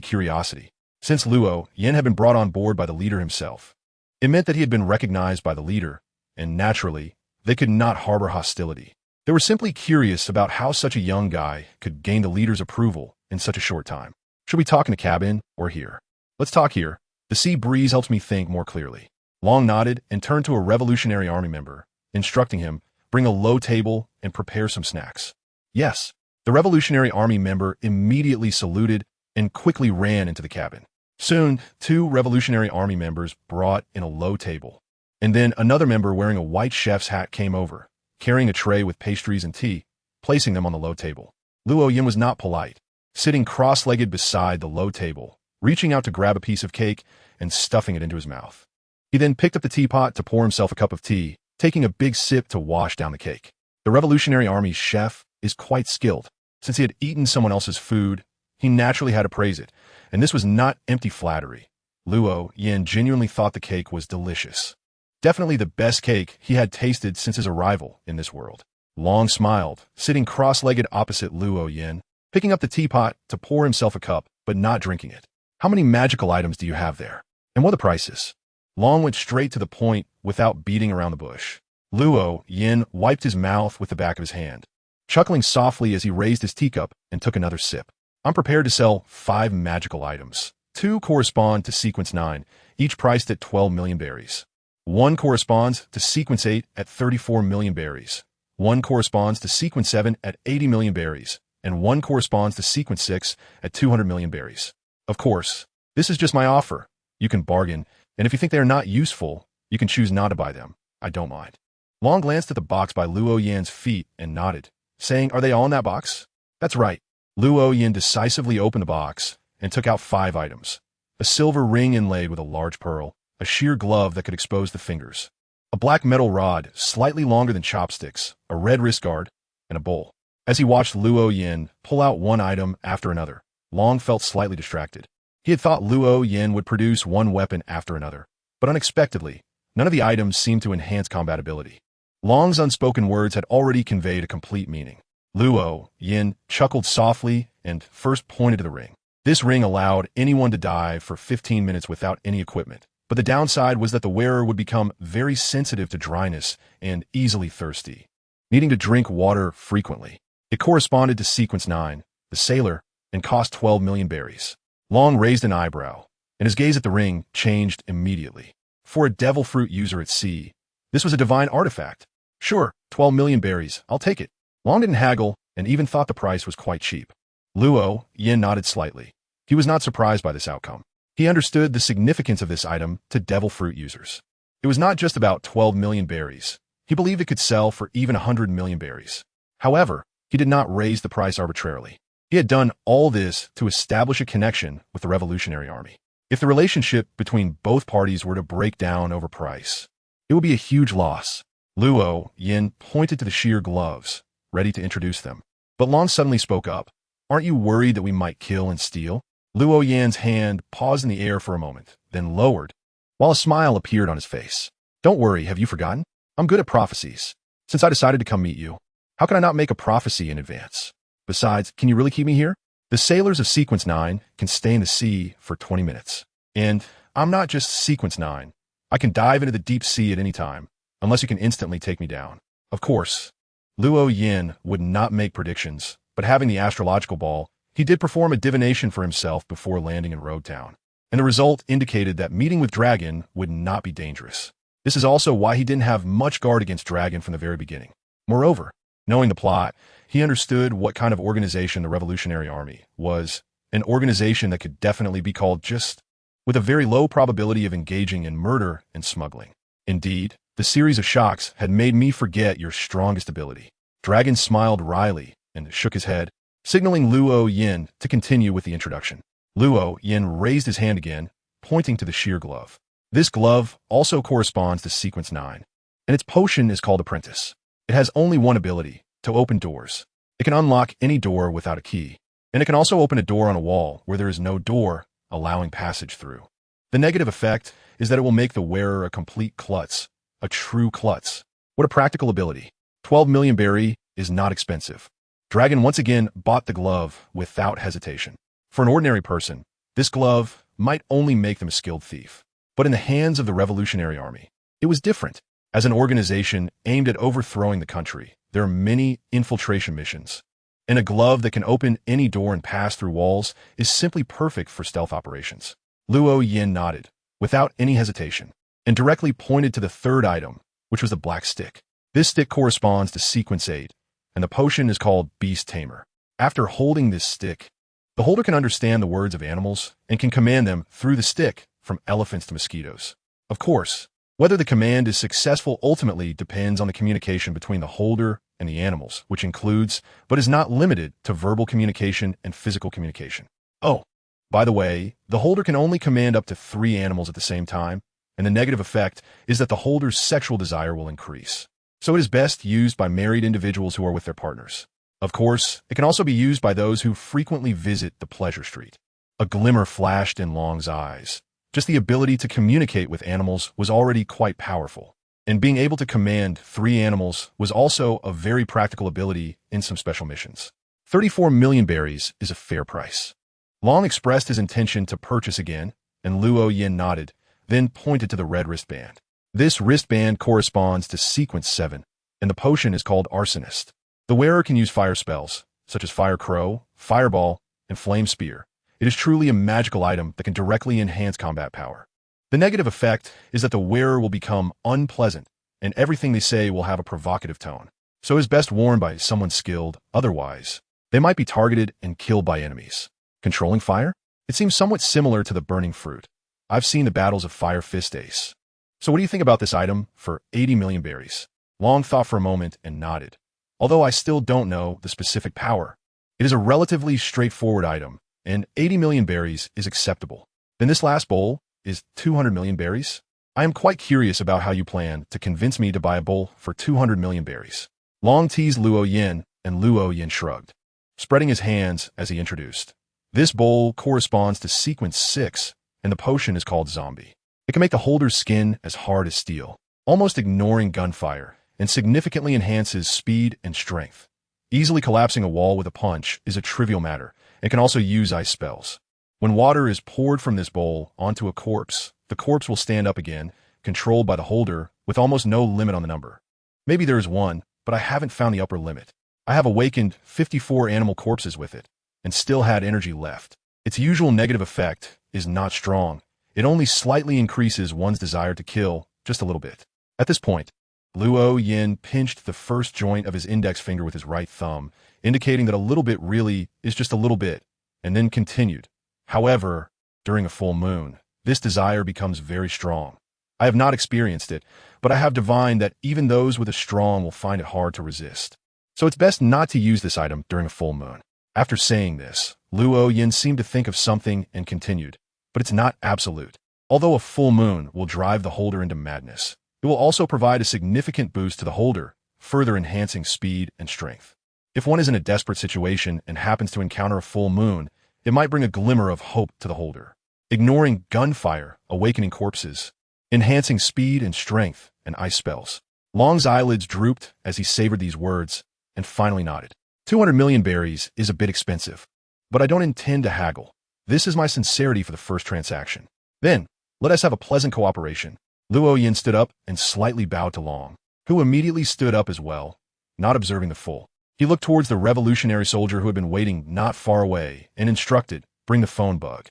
A: curiosity. Since Luo Yan had been brought on board by the leader himself, it meant that he had been recognized by the leader, and naturally, they could not harbor hostility. They were simply curious about how such a young guy could gain the leader's approval in such a short time. "Should we talk in the cabin or here?" "Let's talk here. The sea breeze helps me think more clearly." Long nodded and turned to a Revolutionary Army member, instructing him, "Bring a low table and prepare some snacks." "Yes." The Revolutionary Army member immediately saluted and quickly ran into the cabin. Soon, 2 Revolutionary Army members brought in a low table, and then another member wearing a white chef's hat came over, carrying a tray with pastries and tea, placing them on the low table. Luo Yan was not polite, sitting cross-legged beside the low table, reaching out to grab a piece of cake and stuffing it into his mouth. He then picked up the teapot to pour himself a cup of tea, taking a big sip to wash down the cake. The Revolutionary Army's chef is quite skilled. Since he had eaten someone else's food, he naturally had to praise it, and this was not empty flattery. Luo Yan genuinely thought the cake was delicious. Definitely the best cake he had tasted since his arrival in this world. Long smiled, sitting cross-legged opposite Luo Yan, picking up the teapot to pour himself a cup, but not drinking it. "How many magical items do you have there? And what are the prices?" Long went straight to the point without beating around the bush. Luo Yan wiped his mouth with the back of his hand, chuckling softly as he raised his teacup and took another sip. "I'm prepared to sell 5 magical items. 2 correspond to sequence 9, each priced at 12 million berries. 1 corresponds to sequence 8 at 34 million berries. 1 corresponds to sequence 7 at 80 million berries, and 1 corresponds to sequence 6 at 200 million berries. Of course, this is just my offer. You can bargain, and if you think they are not useful, you can choose not to buy them. I don't mind." Long glanced at the box by Luo Yan's feet and nodded, saying, "Are they all in that box?" "That's right." Luo Yan decisively opened the box and took out 5 items. A silver ring inlaid with a large pearl, a sheer glove that could expose the fingers, a black metal rod slightly longer than chopsticks, a red wrist guard, and a bowl. As he watched Luo Yin pull out one item after another, Long felt slightly distracted. He had thought Luo Yin would produce one weapon after another, but unexpectedly, none of the items seemed to enhance combat ability. Long's unspoken words had already conveyed a complete meaning. Luo Yin chuckled softly and first pointed to the ring. This ring allowed anyone to dive for 15 minutes without any equipment, but the downside was that the wearer would become very sensitive to dryness and easily thirsty, needing to drink water frequently. It corresponded to Sequence 9, the sailor, and cost 12 million berries. Long raised an eyebrow, and his gaze at the ring changed immediately. For a devil fruit user at sea, this was a divine artifact. Sure, 12 million berries, I'll take it. Long didn't haggle, and even thought the price was quite cheap. Luo Yin nodded slightly. He was not surprised by this outcome. He understood the significance of this item to devil fruit users. It was not just about 12 million berries. He believed it could sell for even 100 million berries. However, he did not raise the price arbitrarily. He had done all this to establish a connection with the Revolutionary Army. If the relationship between both parties were to break down over price, it would be a huge loss. Luo Yin pointed to the sheer gloves, ready to introduce them. But Long suddenly spoke up. Aren't you worried that we might kill and steal? Luo Yin's hand paused in the air for a moment, then lowered, while a smile appeared on his face. Don't worry, have you forgotten? I'm good at prophecies. Since I decided to come meet you, how can I not make a prophecy in advance? Besides, can you really keep me here? The sailors of Sequence 9 can stay in the sea for 20 minutes. And I'm not just Sequence 9. I can dive into the deep sea at any time, unless you can instantly take me down. Of course, Luo Yin would not make predictions, but having the astrological ball, he did perform a divination for himself before landing in Road Town. And the result indicated that meeting with Dragon would not be dangerous. This is also why he didn't have much guard against Dragon from the very beginning. Moreover, knowing the plot, he understood what kind of organization the Revolutionary Army was, an organization that could definitely be called just with a very low probability of engaging in murder and smuggling. Indeed, the series of shocks had made me forget your strongest ability. Dragon smiled wryly and shook his head, signaling Luo Yin to continue with the introduction. Luo Yin raised his hand again, pointing to the sheer glove. This glove also corresponds to Sequence 9, and its potion is called Apprentice. It has only one ability, to open doors. It can unlock any door without a key, and it can also open a door on a wall where there is no door, allowing passage through. The negative effect is that it will make the wearer a complete klutz, a true klutz. What a practical ability. 12 million berry is not expensive. Dragon once again bought the glove without hesitation. For an ordinary person, this glove might only make them a skilled thief. But in the hands of the Revolutionary Army, it was different. As an organization aimed at overthrowing the country, there are many infiltration missions, and a glove that can open any door and pass through walls is simply perfect for stealth operations. Luo Yin nodded, without any hesitation, and directly pointed to the third item, which was the black stick. This stick corresponds to Sequence 8, and the potion is called Beast Tamer. After holding this stick, the holder can understand the words of animals and can command them through the stick, from elephants to mosquitoes. Of course, whether the command is successful ultimately depends on the communication between the holder and the animals, which includes, but is not limited to, verbal communication and physical communication. Oh, by the way, the holder can only command up to 3 animals at the same time, and the negative effect is that the holder's sexual desire will increase. So it is best used by married individuals who are with their partners. Of course, it can also be used by those who frequently visit the pleasure street. A glimmer flashed in Long's eyes. Just the ability to communicate with animals was already quite powerful, and being able to command 3 animals was also a very practical ability in some special missions. 34 million berries is a fair price. Long expressed his intention to purchase again, and Luo Yin nodded, then pointed to the red wristband. This wristband corresponds to Sequence 7, and the potion is called Arsonist. The wearer can use fire spells, such as Fire Crow, Fireball, and Flame Spear. It is truly a magical item that can directly enhance combat power. The negative effect is that the wearer will become unpleasant, and everything they say will have a provocative tone. So it is best worn by someone skilled, otherwise, they might be targeted and killed by enemies. Controlling fire? It seems somewhat similar to the burning fruit. I've seen the battles of Fire Fist Ace. So what do you think about this item for 80 million berries? Long thought for a moment and nodded. Although I still don't know the specific power, it is a relatively straightforward item, and 80 million berries is acceptable. Then this last bowl is 200 million berries? I am quite curious about how you plan to convince me to buy a bowl for 200 million berries. Long teased Luo Yin and Luo Yin shrugged, spreading his hands as he introduced. This bowl corresponds to sequence 6, and the potion is called Zombie. It can make the holder's skin as hard as steel, almost ignoring gunfire, and significantly enhances speed and strength. Easily collapsing a wall with a punch is a trivial matter, and can also use ice spells. When water is poured from this bowl onto a corpse, the corpse will stand up again, controlled by the holder, with almost no limit on the number. Maybe there is one, but I haven't found the upper limit. I have awakened 54 animal corpses with it, and still had energy left. Its usual negative effect is not strong. It only slightly increases one's desire to kill, just a little bit. At this point, Luo Yin pinched the first joint of his index finger with his right thumb, indicating that a little bit really is just a little bit, and then continued. However, during a full moon, this desire becomes very strong. I have not experienced it, but I have divined that even those with a strong will find it hard to resist. So it's best not to use this item during a full moon. After saying this, Luo Yin seemed to think of something and continued, but it's not absolute. Although a full moon will drive the holder into madness, it will also provide a significant boost to the holder, further enhancing speed and strength. If one is in a desperate situation and happens to encounter a full moon, it might bring a glimmer of hope to the holder. Ignoring gunfire, awakening corpses, enhancing speed and strength, and ice spells. Long's eyelids drooped as he savored these words, and finally nodded. 200 million berries is a bit expensive, but I don't intend to haggle. This is my sincerity for the first transaction. Then, let us have a pleasant cooperation. Luo Yin stood up and slightly bowed to Long, who immediately stood up as well, not observing the full. He looked towards the revolutionary soldier who had been waiting not far away and instructed, "Bring the phone bug.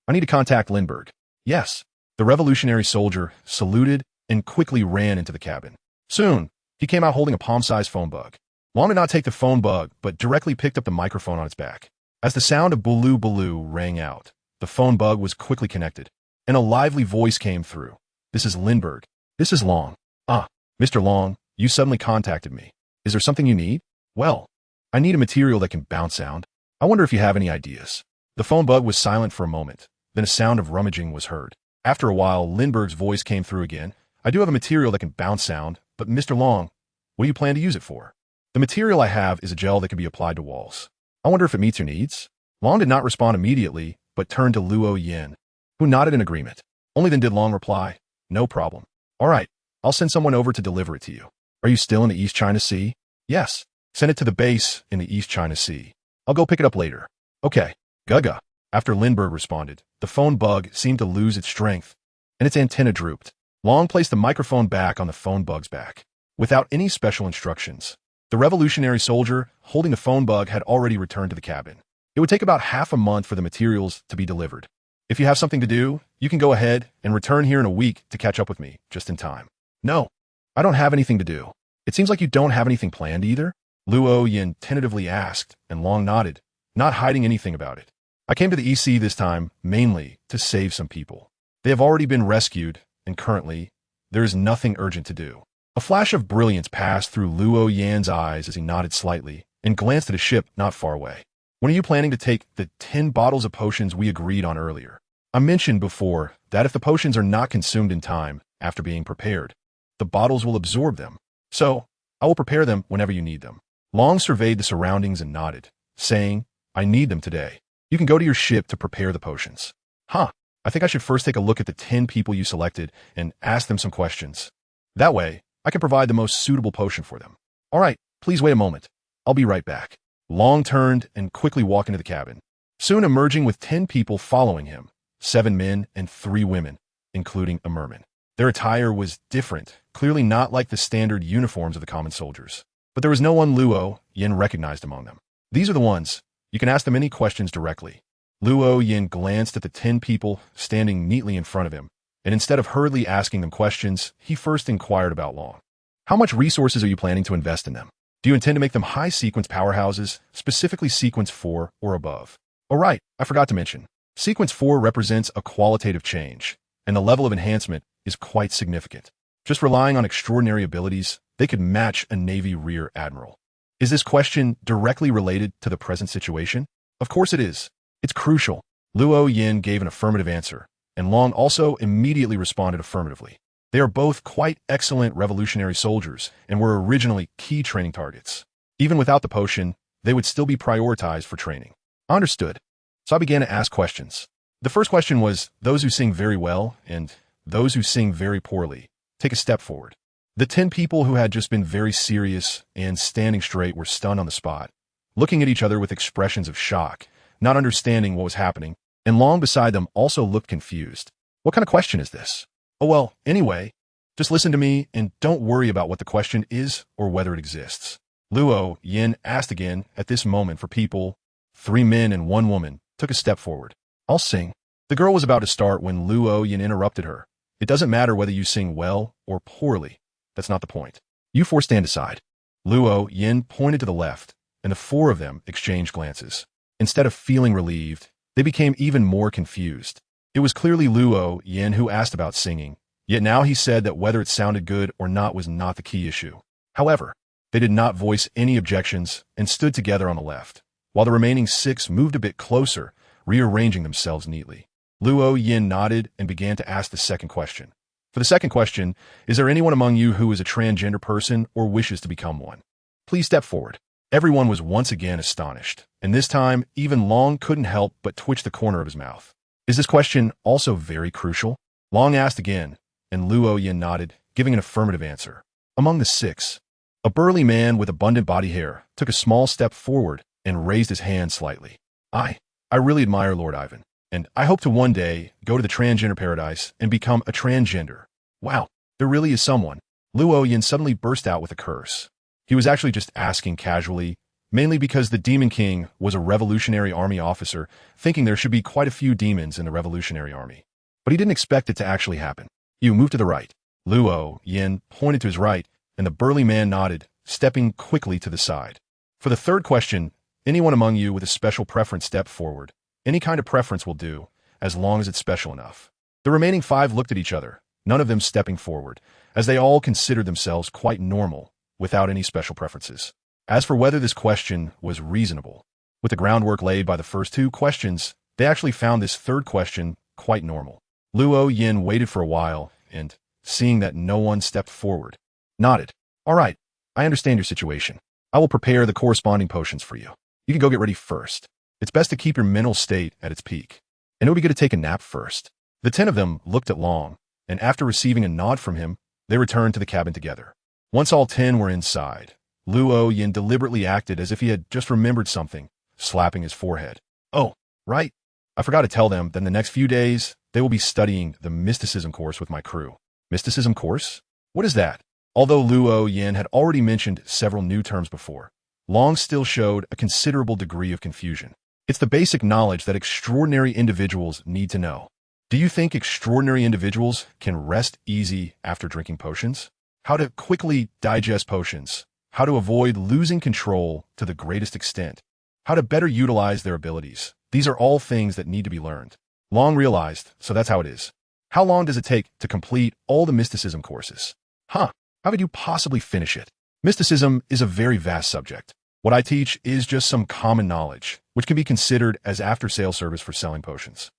A: I need to contact Lindbergh." "Yes." The revolutionary soldier saluted and quickly ran into the cabin. Soon, he came out holding a palm-sized phone bug. Long did not take the phone bug, but directly picked up the microphone on its back. As the sound of "Baloo Baloo" rang out, the phone bug was quickly connected, and a lively voice came through. "This is Lindbergh. This is Long." "Ah, Mr. Long, you suddenly contacted me. Is there something you need?" "Well, I need a material that can bounce sound. I wonder if you have any ideas." The phone bug was silent for a moment, then a sound of rummaging was heard. After a while, Lindbergh's voice came through again. "I do have a material that can bounce sound, but Mr. Long, what do you plan to use it for?" "The material I have is a gel that can be applied to walls. I wonder if it meets your needs?" Long did not respond immediately, but turned to Luo Yin, who nodded in agreement. Only then did Long reply, "No problem. All right, I'll send someone over to deliver it to you. Are you still in the East China Sea?" "Yes. Send it to the base in the East China Sea. I'll go pick it up later." "Okay. Guga." After Lindbergh responded, the phone bug seemed to lose its strength, and its antenna drooped. Long placed the microphone back on the phone bug's back, without any special instructions. The revolutionary soldier holding the phone bug had already returned to the cabin. It would take about half a month for the materials to be delivered. "If you have something to do, you can go ahead and return here in a week to catch up with me, just in time." "No, I don't have anything to do." "It seems like you don't have anything planned either?" Luo Yin tentatively asked, and Long nodded, not hiding anything about it. "I came to the EC this time, mainly to save some people. They have already been rescued, and currently, there is nothing urgent to do." A flash of brilliance passed through Luo Yan's eyes as he nodded slightly and glanced at a ship not far away. "When are you planning to take the 10 bottles of potions we agreed on earlier? I mentioned before that if the potions are not consumed in time after being prepared, the bottles will absorb them. So, I will prepare them whenever you need them." Long surveyed the surroundings and nodded, saying, "I need them today. You can go to your ship to prepare the potions." "Huh, I think I should first take a look at the 10 people you selected and ask them some questions. That way, I can provide the most suitable potion for them." "All right, please wait a moment. I'll be right back." Long turned and quickly walked into the cabin, soon emerging with 10 people following him, 7 men and 3 women, including a merman. Their attire was different, clearly not like the standard uniforms of the common soldiers. But there was no one Luo Yin recognized among them. "These are the ones. You can ask them any questions directly." Luo Yin glanced at the 10 people standing neatly in front of him, and instead of hurriedly asking them questions, he first inquired about Long. "How much resources are you planning to invest in them? Do you intend to make them high-sequence powerhouses, specifically sequence 4 or above?" "Oh right, I forgot to mention. Sequence 4 represents a qualitative change, and the level of enhancement is quite significant. Just relying on extraordinary abilities, they could match a Navy Rear Admiral." "Is this question directly related to the present situation?" "Of course it is. It's crucial." Luo Yin gave an affirmative answer, and Long also immediately responded affirmatively. They are both quite excellent revolutionary soldiers and were originally key training targets. Even without the potion, they would still be prioritized for training. I understood. So I began to ask questions. The first question was, those who sing very well and those who sing very poorly, take a step forward. The 10 people who had just been very serious and standing straight were stunned on the spot, looking at each other with expressions of shock, not understanding what was happening, and Long beside them also looked confused. What kind of question is this? Oh well, anyway, just listen to me and don't worry about what the question is or whether it exists. Luo Yin asked again at this moment for people. 3 men and 1 woman took a step forward. I'll sing. The girl was about to start when Luo Yin interrupted her. It doesn't matter whether you sing well or poorly. That's not the point. You 4 stand aside. Luo Yin pointed to the left, and the 4 of them exchanged glances. Instead of feeling relieved, they became even more confused. It was clearly Luo Yin who asked about singing, yet now he said that whether it sounded good or not was not the key issue. However, they did not voice any objections and stood together on the left, while the remaining 6 moved a bit closer, rearranging themselves neatly. Luo Yin nodded and began to ask the second question. For the second question, is there anyone among you who is a transgender person or wishes to become one? Please step forward. Everyone was once again astonished, and this time, even Long couldn't help but twitch the corner of his mouth. Is this question also very crucial? Long asked again, and Luo Yin nodded, giving an affirmative answer. Among the 6, a burly man with abundant body hair took a small step forward and raised his hand slightly. I really admire Lord Ivan, and I hope to one day go to the transgender paradise and become a transgender. Wow, there really is someone. Luo Yin suddenly burst out with a curse. He was actually just asking casually, mainly because the Demon King was a Revolutionary Army officer, thinking there should be quite a few demons in the Revolutionary Army. But he didn't expect it to actually happen. You move to the right. Luo Yin pointed to his right, and the burly man nodded, stepping quickly to the side. For the third question, anyone among you with a special preference step forward. Any kind of preference will do, as long as it's special enough. The remaining 5 looked at each other, none of them stepping forward, as they all considered themselves quite normal, without any special preferences. As for whether this question was reasonable, with the groundwork laid by the first 2 questions, they actually found this third question quite normal. Luo Yin waited for a while and, seeing that no one stepped forward, nodded. All right, I understand your situation. I will prepare the corresponding potions for you. You can go get ready first. It's best to keep your mental state at its peak, and it would be good to take a nap first. The 10 of them looked at Long, and after receiving a nod from him, they returned to the cabin together. Once all 10 were inside, Luo Yin deliberately acted as if he had just remembered something, slapping his forehead. Oh, right. I forgot to tell them that in the next few days, they will be studying the mysticism course with my crew. Mysticism course? What is that? Although Luo Yin had already mentioned several new terms before, Long still showed a considerable degree of confusion. It's the basic knowledge that extraordinary individuals need to know. Do you think extraordinary individuals can rest easy after drinking potions? How to quickly digest potions, how to avoid losing control to the greatest extent, how to better utilize their abilities. These are all things that need to be learned. Long realized, so that's how it is. How long does it take to complete all the mysticism courses? How could you possibly finish it? Mysticism is a very vast subject. What I teach is just some common knowledge, which can be considered as after-sale service for selling potions.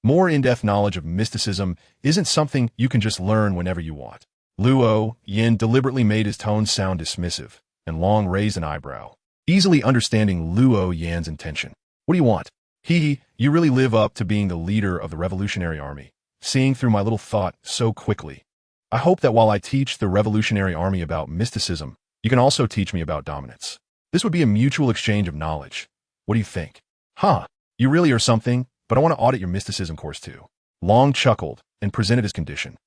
A: More in-depth knowledge of mysticism isn't something you can just learn whenever you want. Luo Yin deliberately made his tone sound dismissive, and Long raised an eyebrow, easily understanding Luo Yan's intention. What do you want? You really live up to being the leader of the Revolutionary Army, seeing through my little thought so quickly. I hope that while I teach the Revolutionary Army about mysticism, you can also teach me about dominance. This would be a mutual exchange of knowledge. What do you think? You really are something, but I want to audit your mysticism course too. Long chuckled and presented his condition.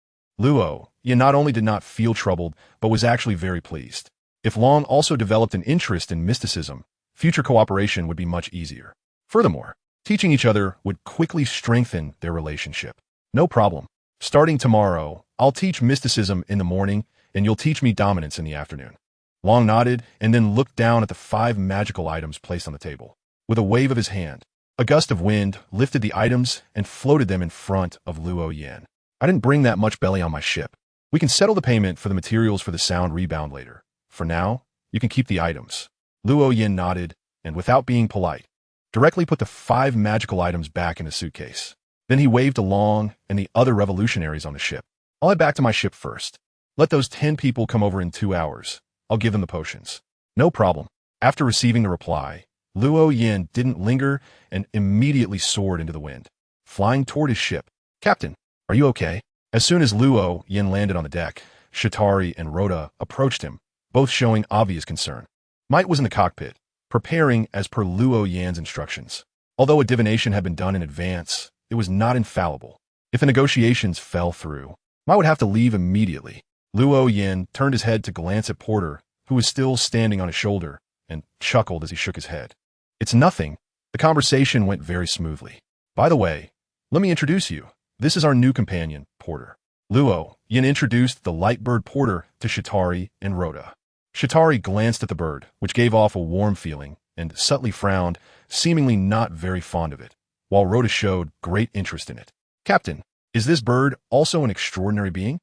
A: Luo Yin not only did not feel troubled, but was actually very pleased. If Long also developed an interest in mysticism, future cooperation would be much easier. Furthermore, teaching each other would quickly strengthen their relationship. No problem. Starting tomorrow, I'll teach mysticism in the morning, and you'll teach me dominance in the afternoon. Long nodded and then looked down at the 5 magical items placed on the table. With a wave of his hand, a gust of wind lifted the items and floated them in front of Luo Yin. I didn't bring that much belly on my ship. We can settle the payment for the materials for the sound rebound later. For now, you can keep the items. Luo Yin nodded, and without being polite, directly put the 5 magical items back in the suitcase. Then he waved to Long and the other revolutionaries on the ship. I'll head back to my ship first. Let those 10 people come over in 2 hours. I'll give them the potions. No problem. After receiving the reply, Luo Yin didn't linger and immediately soared into the wind, flying toward his ship. "Captain, are you okay?" As soon as Luo Yin landed on the deck, Shatari and Rhoda approached him, both showing obvious concern. Might was in the cockpit, preparing as per Luo Yan's instructions. Although a divination had been done in advance, it was not infallible. If the negotiations fell through, Might would have to leave immediately. Luo Yin turned his head to glance at Porter, who was still standing on his shoulder, and chuckled as he shook his head. "It's nothing." The conversation went very smoothly. "By the way, let me introduce you. This is our new companion, Porter." Luo Yin introduced the light bird Porter to Shatari and Rhoda. Shatari glanced at the bird, which gave off a warm feeling, and subtly frowned, seemingly not very fond of it, while Rhoda showed great interest in it. "Captain, is this bird also an extraordinary being?"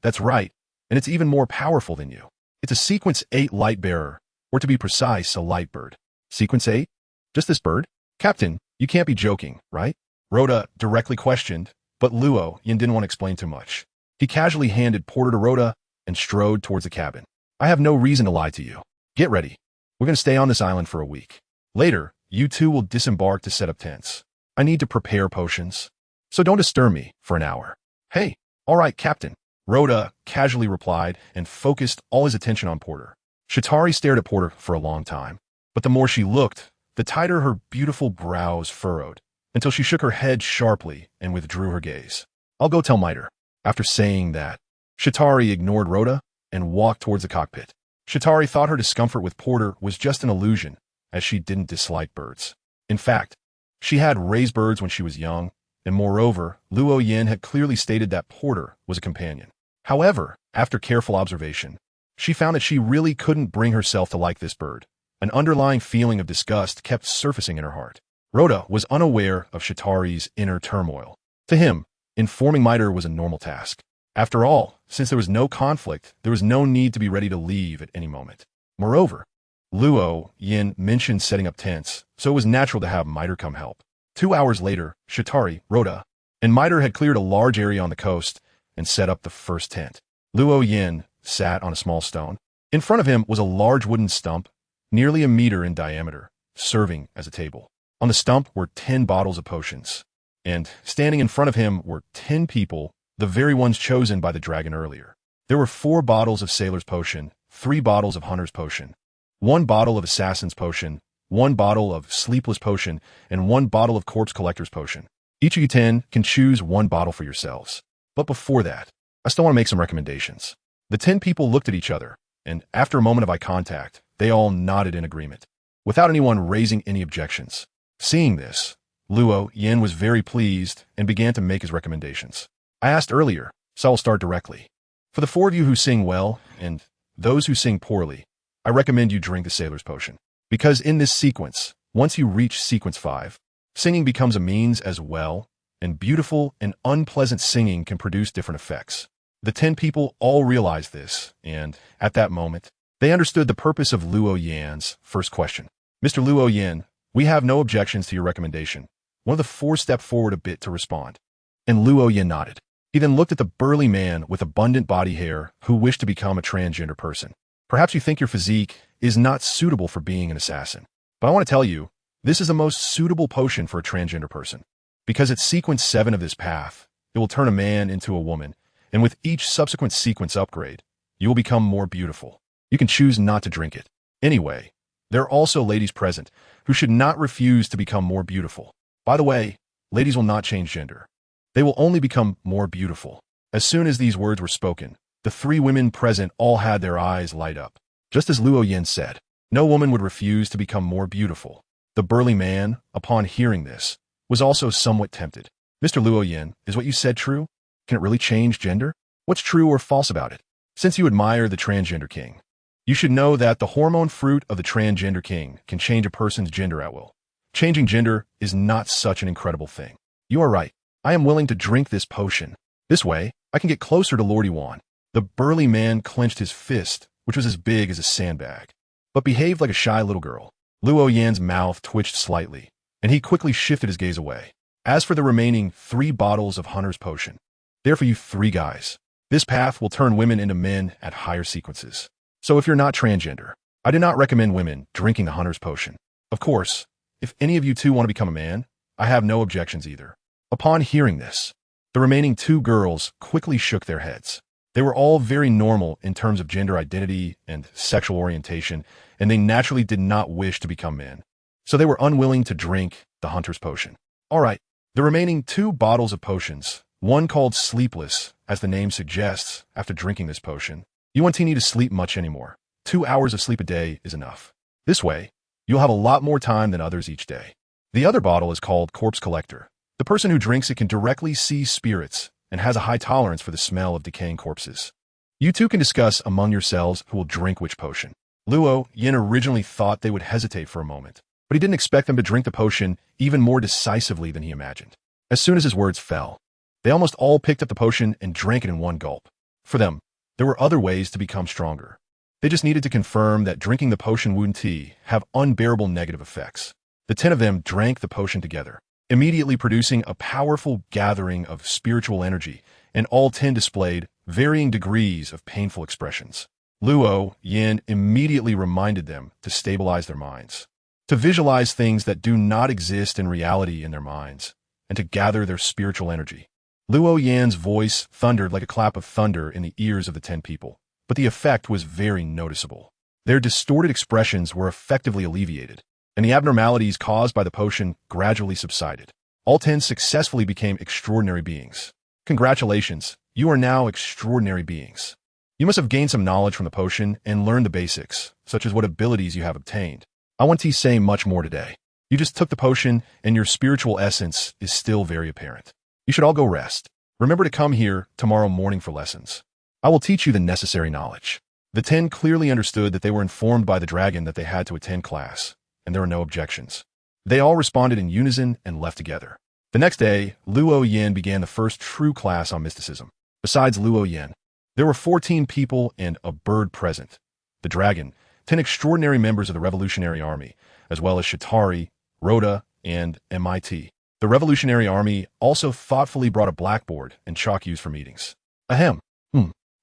A: That's right, and it's even more powerful than you. It's a Sequence 8 light bearer, or to be precise, a light bird." "Sequence 8? Just this bird?" "Captain, you can't be joking, right?" Rhoda directly questioned, but Luo Yin didn't want to explain too much. He casually handed Porter to Rhoda and strode towards the cabin. "I have no reason to lie to you. Get ready. We're going to stay on this island for a week. Later, you two will disembark to set up tents. I need to prepare potions, so don't disturb me for an hour." "Hey, all right, Captain," Rhoda casually replied and focused all his attention on Porter. Shatari stared at Porter for a long time, but the more she looked, the tighter her beautiful brows furrowed, until she shook her head sharply and withdrew her gaze. "I'll go tell Miter." After saying that, Shatari ignored Rhoda and walked towards the cockpit. Shatari thought her discomfort with Porter was just an illusion, as she didn't dislike birds. In fact, she had raised birds when she was young, and moreover, Luo Yin had clearly stated that Porter was a companion. However, after careful observation, she found that she really couldn't bring herself to like this bird. An underlying feeling of disgust kept surfacing in her heart. Rhoda was unaware of Shatari's inner turmoil. To him, informing Miter was a normal task. After all, since there was no conflict, there was no need to be ready to leave at any moment. Moreover, Luo Yin mentioned setting up tents, so it was natural to have Miter come help. 2 hours later, Shatari, Rhoda, and Miter had cleared a large area on the coast and set up the first tent. Luo Yin sat on a small stone. In front of him was a large wooden stump, nearly a meter in diameter, serving as a table. On the stump were 10 bottles of potions, and standing in front of him were 10 people, the very ones chosen by the dragon earlier. There were 4 bottles of Sailor's Potion, 3 bottles of Hunter's Potion, 1 bottle of Assassin's Potion, 1 bottle of Sleepless Potion, and 1 bottle of Corpse Collector's Potion. Each of you 10 can choose 1 bottle for yourselves. But before that, I still want to make some recommendations. The 10 people looked at each other, and after a moment of eye contact, they all nodded in agreement, without anyone raising any objections. Seeing this, Luo Yin was very pleased and began to make his recommendations. "I asked earlier, so I'll start directly. For the 4 of you who sing well, and those who sing poorly, I recommend you drink the Sailor's Potion. Because in this sequence, once you reach Sequence 5, singing becomes a means as well, and beautiful and unpleasant singing can produce different effects." The 10 people all realized this, and at that moment, they understood the purpose of Luo Yan's first question. "Mr. Luo Yin, we have no objections to your recommendation." One of the 4 stepped forward a bit to respond, and Luo Yin nodded. He then looked at the burly man with abundant body hair who wished to become a transgender person. "Perhaps you think your physique is not suitable for being an assassin, but I want to tell you, this is the most suitable potion for a transgender person. Because at Sequence 7 of this path, it will turn a man into a woman, and with each subsequent sequence upgrade, you will become more beautiful. You can choose not to drink it. Anyway, there are also ladies present who should not refuse to become more beautiful. By the way, ladies will not change gender. They will only become more beautiful." As soon as these words were spoken, the 3 women present all had their eyes light up. Just as Luo Yin said, no woman would refuse to become more beautiful. The burly man, upon hearing this, was also somewhat tempted. "Mr. Luo Yin, is what you said true? Can it really change gender? What's true or false about it? Since you admire the transgender king, you should know that the hormone fruit of the transgender king can change a person's gender at will. Changing gender is not such an incredible thing. You are right. I am willing to drink this potion. This way, I can get closer to Lord Yuan." The burly man clenched his fist, which was as big as a sandbag, but behaved like a shy little girl. Luo Yan's mouth twitched slightly, and he quickly shifted his gaze away. "As for the remaining 3 bottles of Hunter's Potion, they're for you 3 guys. This path will turn women into men at higher sequences. So if you're not transgender, I do not recommend women drinking the hunter's potion. Of course, if any of you two want to become a man, I have no objections either. Upon hearing this, the remaining two girls quickly shook their heads. They were all very normal in terms of gender identity and sexual orientation, and they naturally did not wish to become men. So they were unwilling to drink the hunter's potion. All right, the remaining two bottles of potions, one called Sleepless, as the name suggests, after drinking this potion, you won't need to sleep much anymore. 2 hours of sleep a day is enough. This way, you'll have a lot more time than others each day. The other bottle is called Corpse Collector. The person who drinks it can directly see spirits and has a high tolerance for the smell of decaying corpses. You two can discuss among yourselves who will drink which potion. Luo Yin originally thought they would hesitate for a moment, but he didn't expect them to drink the potion even more decisively than he imagined. As soon as his words fell, they almost all picked up the potion and drank it in one gulp. For them, there were other ways to become stronger. They just needed to confirm that drinking the potion wouldn't have unbearable negative effects. The 10 of them drank the potion together, immediately producing a powerful gathering of spiritual energy, and all 10 displayed varying degrees of painful expressions. Luo Yin immediately reminded them to stabilize their minds, to visualize things that do not exist in reality in their minds, and to gather their spiritual energy. Luo Yan's voice thundered like a clap of thunder in the ears of the 10 people, but the effect was very noticeable. Their distorted expressions were effectively alleviated, and the abnormalities caused by the potion gradually subsided. All 10 successfully became extraordinary beings. Congratulations, you are now extraordinary beings. You must have gained some knowledge from the potion and learned the basics, such as what abilities you have obtained. I won't say much more today. You just took the potion, and your spiritual essence is still very apparent. You should all go rest. Remember to come here tomorrow morning for lessons. I will teach you the necessary knowledge. The 10 clearly understood that they were informed by the dragon that they had to attend class, and there were no objections. They all responded in unison and left together. The next day, Luo Yin began the first true class on mysticism. Besides Luo Yin, there were 14 people and a bird present. The dragon, 10 extraordinary members of the Revolutionary Army, as well as Shatari, Rhoda, and MIT. The Revolutionary Army also thoughtfully brought a blackboard and chalk used for meetings. Ahem.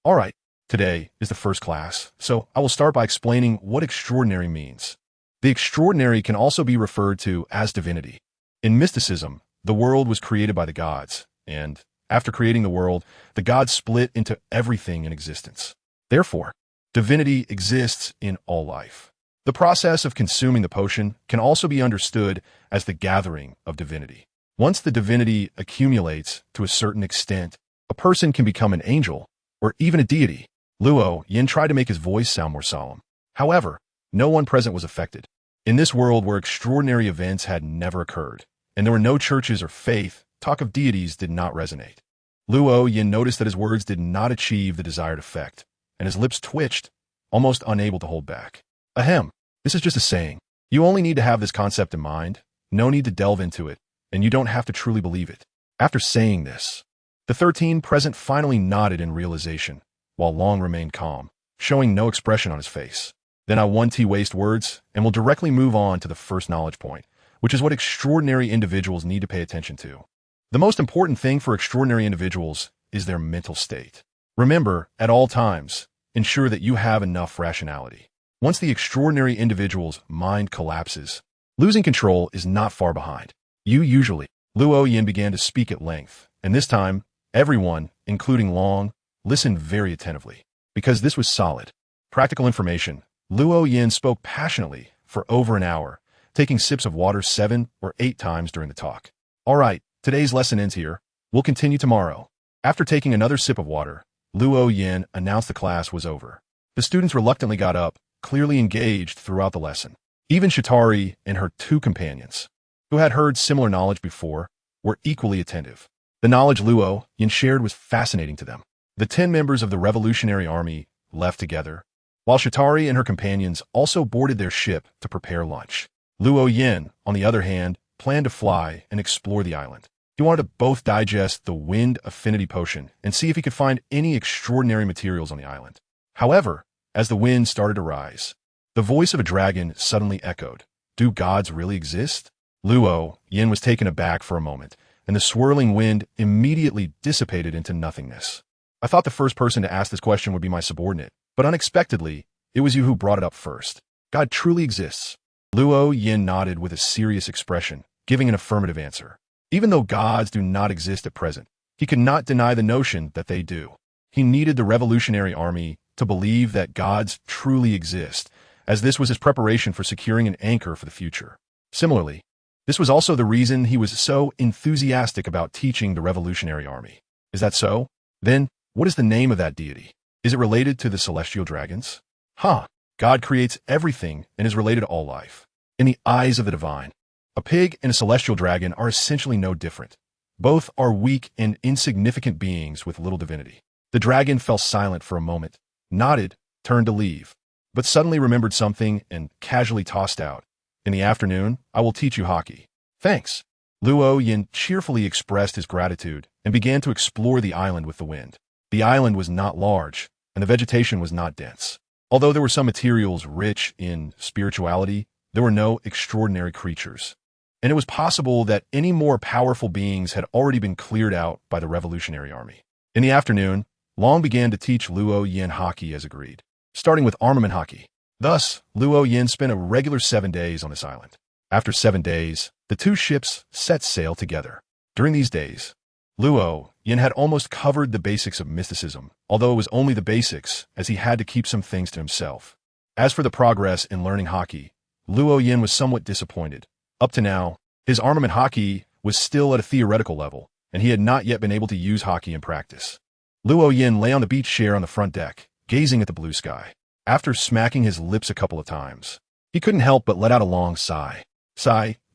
A: All right. Today is the first class, so I will start by explaining what extraordinary means. The extraordinary can also be referred to as divinity. In mysticism, the world was created by the gods, and after creating the world, the gods split into everything in existence. Therefore, divinity exists in all life. The process of consuming the potion can also be understood as the gathering of divinity. Once the divinity accumulates to a certain extent, a person can become an angel or even a deity. Luo Yin tried to make his voice sound more solemn. However, no one present was affected. In this world where extraordinary events had never occurred, and there were no churches or faith, talk of deities did not resonate. Luo Yin noticed that his words did not achieve the desired effect, and his lips twitched, almost unable to hold back. Ahem, this is just a saying. You only need to have this concept in mind, no need to delve into it, and you don't have to truly believe it. After saying this, the 13 present finally nodded in realization, while Long remained calm, showing no expression on his face. Then I won't waste words, and will directly move on to the first knowledge point, which is what extraordinary individuals need to pay attention to. The most important thing for extraordinary individuals is their mental state. Remember, at all times, ensure that you have enough rationality. Once the extraordinary individual's mind collapses, losing control is not far behind. Luo Yin began to speak at length, and this time, everyone, including Long, listened very attentively. Because this was solid, practical information, Luo Yin spoke passionately for over an hour, taking sips of water 7 or 8 times during the talk. All right, today's lesson ends here. We'll continue tomorrow. After taking another sip of water, Luo Yin announced the class was over. The students reluctantly got up, clearly engaged throughout the lesson. Even Shatari and her 2 companions, who had heard similar knowledge before, were equally attentive. The knowledge Luo Yin shared was fascinating to them. The 10 members of the Revolutionary Army left together, while Shatari and her companions also boarded their ship to prepare lunch. Luo Yin, on the other hand, planned to fly and explore the island. He wanted to both digest the wind affinity potion and see if he could find any extraordinary materials on the island. However, as the wind started to rise, the voice of a dragon suddenly echoed, "Do gods really exist?" Luo Yin was taken aback for a moment, and the swirling wind immediately dissipated into nothingness. I thought the first person to ask this question would be my subordinate, but unexpectedly, it was you who brought it up first. God truly exists. Luo Yin nodded with a serious expression, giving an affirmative answer. Even though gods do not exist at present, he could not deny the notion that they do. He needed the Revolutionary Army to believe that gods truly exist, as this was his preparation for securing an anchor for the future. Similarly, this was also the reason he was so enthusiastic about teaching the Revolutionary Army. Is that so? Then, what is the name of that deity? Is it related to the celestial dragons? God creates everything and is related to all life. In the eyes of the divine, a pig and a celestial dragon are essentially no different. Both are weak and insignificant beings with little divinity. The dragon fell silent for a moment, nodded, turned to leave, but suddenly remembered something and casually tossed out. In the afternoon, I will teach you hockey. Thanks. Luo Yin cheerfully expressed his gratitude and began to explore the island with the wind. The island was not large, and the vegetation was not dense. Although there were some materials rich in spirituality, there were no extraordinary creatures. And it was possible that any more powerful beings had already been cleared out by the Revolutionary Army. In the afternoon, Long began to teach Luo Yin hockey as agreed, starting with armament hockey. Thus, Luo Yin spent a regular 7 days on this island. After 7 days, the two ships set sail together. During these days, Luo Yin had almost covered the basics of mysticism, although it was only the basics, as he had to keep some things to himself. As for the progress in learning hockey, Luo Yin was somewhat disappointed. Up to now, his armament hockey was still at a theoretical level, and he had not yet been able to use hockey in practice. Luo Yin lay on the beach chair on the front deck, gazing at the blue sky. After smacking his lips a couple of times, he couldn't help but let out a long sigh.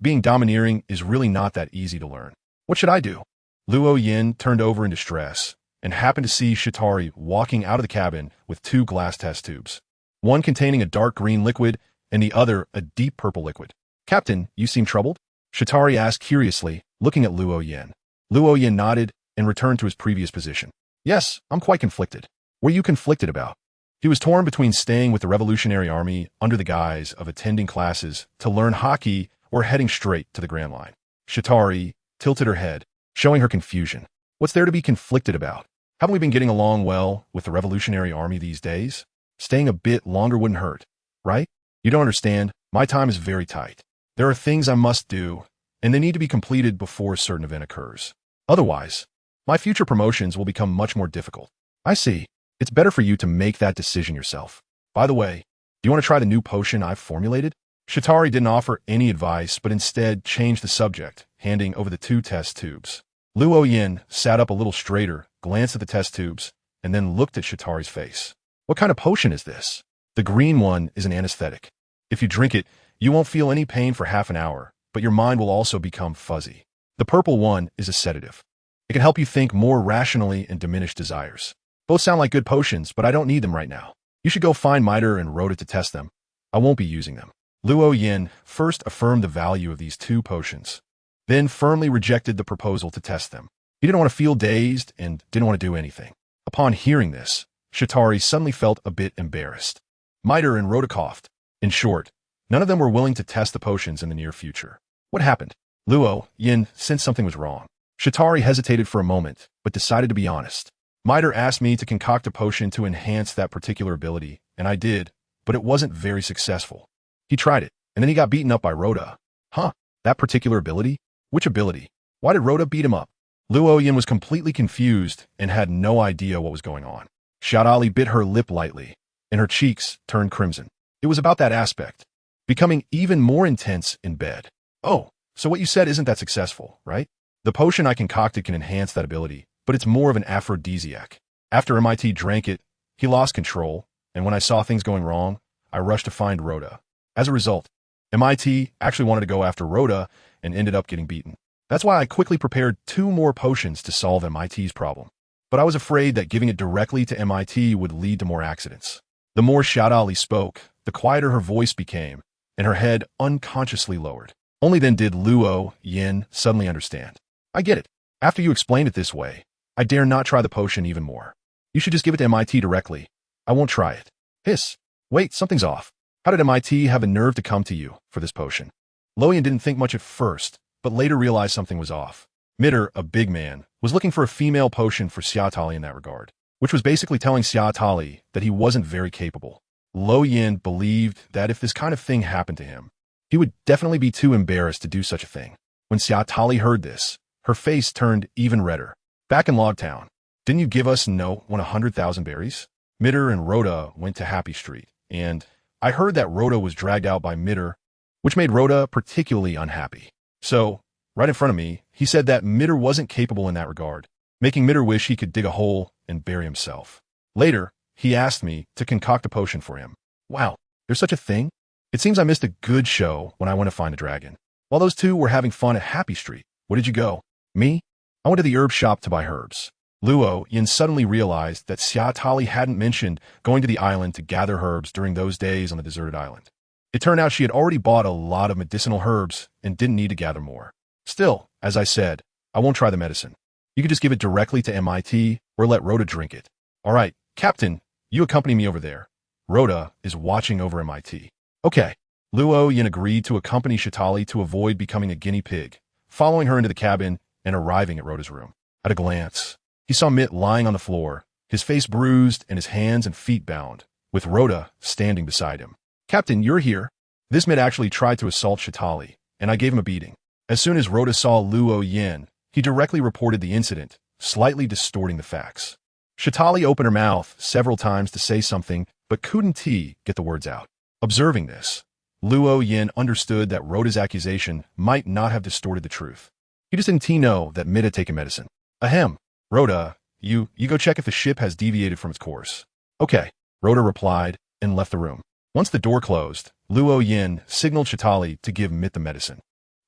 A: Being domineering is really not that easy to learn. What should I do? Luo Yin turned over in distress and happened to see Shitari walking out of the cabin with 2 glass test tubes, one containing a dark green liquid and the other a deep purple liquid. Captain, you seem troubled? Shitari asked curiously, looking at Luo Yin. Luo Yin nodded and returned to his previous position. Yes, I'm quite conflicted. What are you conflicted about? He was torn between staying with the Revolutionary Army under the guise of attending classes to learn hockey or heading straight to the Grand Line. Shitari tilted her head, showing her confusion. What's there to be conflicted about? Haven't we been getting along well with the Revolutionary Army these days? Staying a bit longer wouldn't hurt, right? You don't understand. My time is very tight. There are things I must do, and they need to be completed before a certain event occurs. Otherwise, my future promotions will become much more difficult. I see. It's better for you to make that decision yourself. By the way, do you want to try the new potion I've formulated? Shitari didn't offer any advice, but instead changed the subject, handing over the 2 test tubes. Luo Yin sat up a little straighter, glanced at the test tubes, and then looked at Shitari's face. What kind of potion is this? The green one is an anesthetic. If you drink it, you won't feel any pain for half an hour, but your mind will also become fuzzy. The purple one is a sedative. It can help you think more rationally and diminish desires. Both sound like good potions, but I don't need them right now. You should go find Miter and Rhoda to test them. I won't be using them. Luo Yin first affirmed the value of these 2 potions, then firmly rejected the proposal to test them. He didn't want to feel dazed and didn't want to do anything. Upon hearing this, Shitari suddenly felt a bit embarrassed. Miter and Rhoda coughed. In short, none of them were willing to test the potions in the near future. What happened? Luo Yin sensed something was wrong. Shitari hesitated for a moment, but decided to be honest. Miter asked me to concoct a potion to enhance that particular ability, and I did, but it wasn't very successful. He tried it, and then he got beaten up by Rhoda. That particular ability? Which ability? Why did Rhoda beat him up? Luo Yin was completely confused and had no idea what was going on. Xiaodali bit her lip lightly, and her cheeks turned crimson. It was about that aspect, becoming even more intense in bed. Oh, so what you said isn't that successful, right? The potion I concocted can enhance that ability, but it's more of an aphrodisiac. After MIT drank it, he lost control, and when I saw things going wrong, I rushed to find Rhoda. As a result, MIT actually wanted to go after Rhoda and ended up getting beaten. That's why I quickly prepared 2 more potions to solve MIT's problem. But I was afraid that giving it directly to MIT would lead to more accidents. The more Xiaodali spoke, the quieter her voice became, and her head unconsciously lowered. Only then did Luo Yin suddenly understand. I get it. After you explained it this way, I dare not try the potion even more. You should just give it to MIT directly. I won't try it. Hiss. Wait, something's off. How did MIT have a nerve to come to you for this potion? Loyan didn't think much at first, but later realized something was off. Mitter, a big man, was looking for a female potion for Xiaotali in that regard, which was basically telling Xiaotali that he wasn't very capable. Luo Yin believed that if this kind of thing happened to him, he would definitely be too embarrassed to do such a thing. When Xia Tali heard this, her face turned even redder. Back in Logtown, didn't you give us 100,000 berries? Mitter and Rhoda went to Happy Street, and I heard that Rhoda was dragged out by Mitter, which made Rhoda particularly unhappy. So, right in front of me, he said that Mitter wasn't capable in that regard, making Mitter wish he could dig a hole and bury himself. Later, he asked me to concoct a potion for him. Wow, there's such a thing? It seems I missed a good show when I went to find a dragon. While those two were having fun at Happy Street, where did you go? Me? I went to the herb shop to buy herbs. Luo Yin suddenly realized that Xia Tali hadn't mentioned going to the island to gather herbs during those days on the deserted island. It turned out she had already bought a lot of medicinal herbs and didn't need to gather more. Still, as I said, I won't try the medicine. You could just give it directly to MIT or let Rhoda drink it. All right, Captain, you accompany me over there. Rhoda is watching over MIT. Okay. Luo Yin agreed to accompany Xia to avoid becoming a guinea pig, following her into the cabin and arriving at Rhoda's room. At a glance, he saw Mitt lying on the floor, his face bruised and his hands and feet bound, with Rhoda standing beside him. Captain, you're here. This Mitt actually tried to assault Xia, and I gave him a beating. As soon as Rhoda saw Luo Yin, he directly reported the incident, slightly distorting the facts. Xia opened her mouth several times to say something, but couldn't get the words out. Observing this, Luo Yin understood that Rhoda's accusation might not have distorted the truth. He just didn't know that Mitt had taken medicine. Ahem. Rhoda, you go check if the ship has deviated from its course. Okay, Rhoda replied and left the room. Once the door closed, Luo Yin signaled Xia to give Mitt the medicine.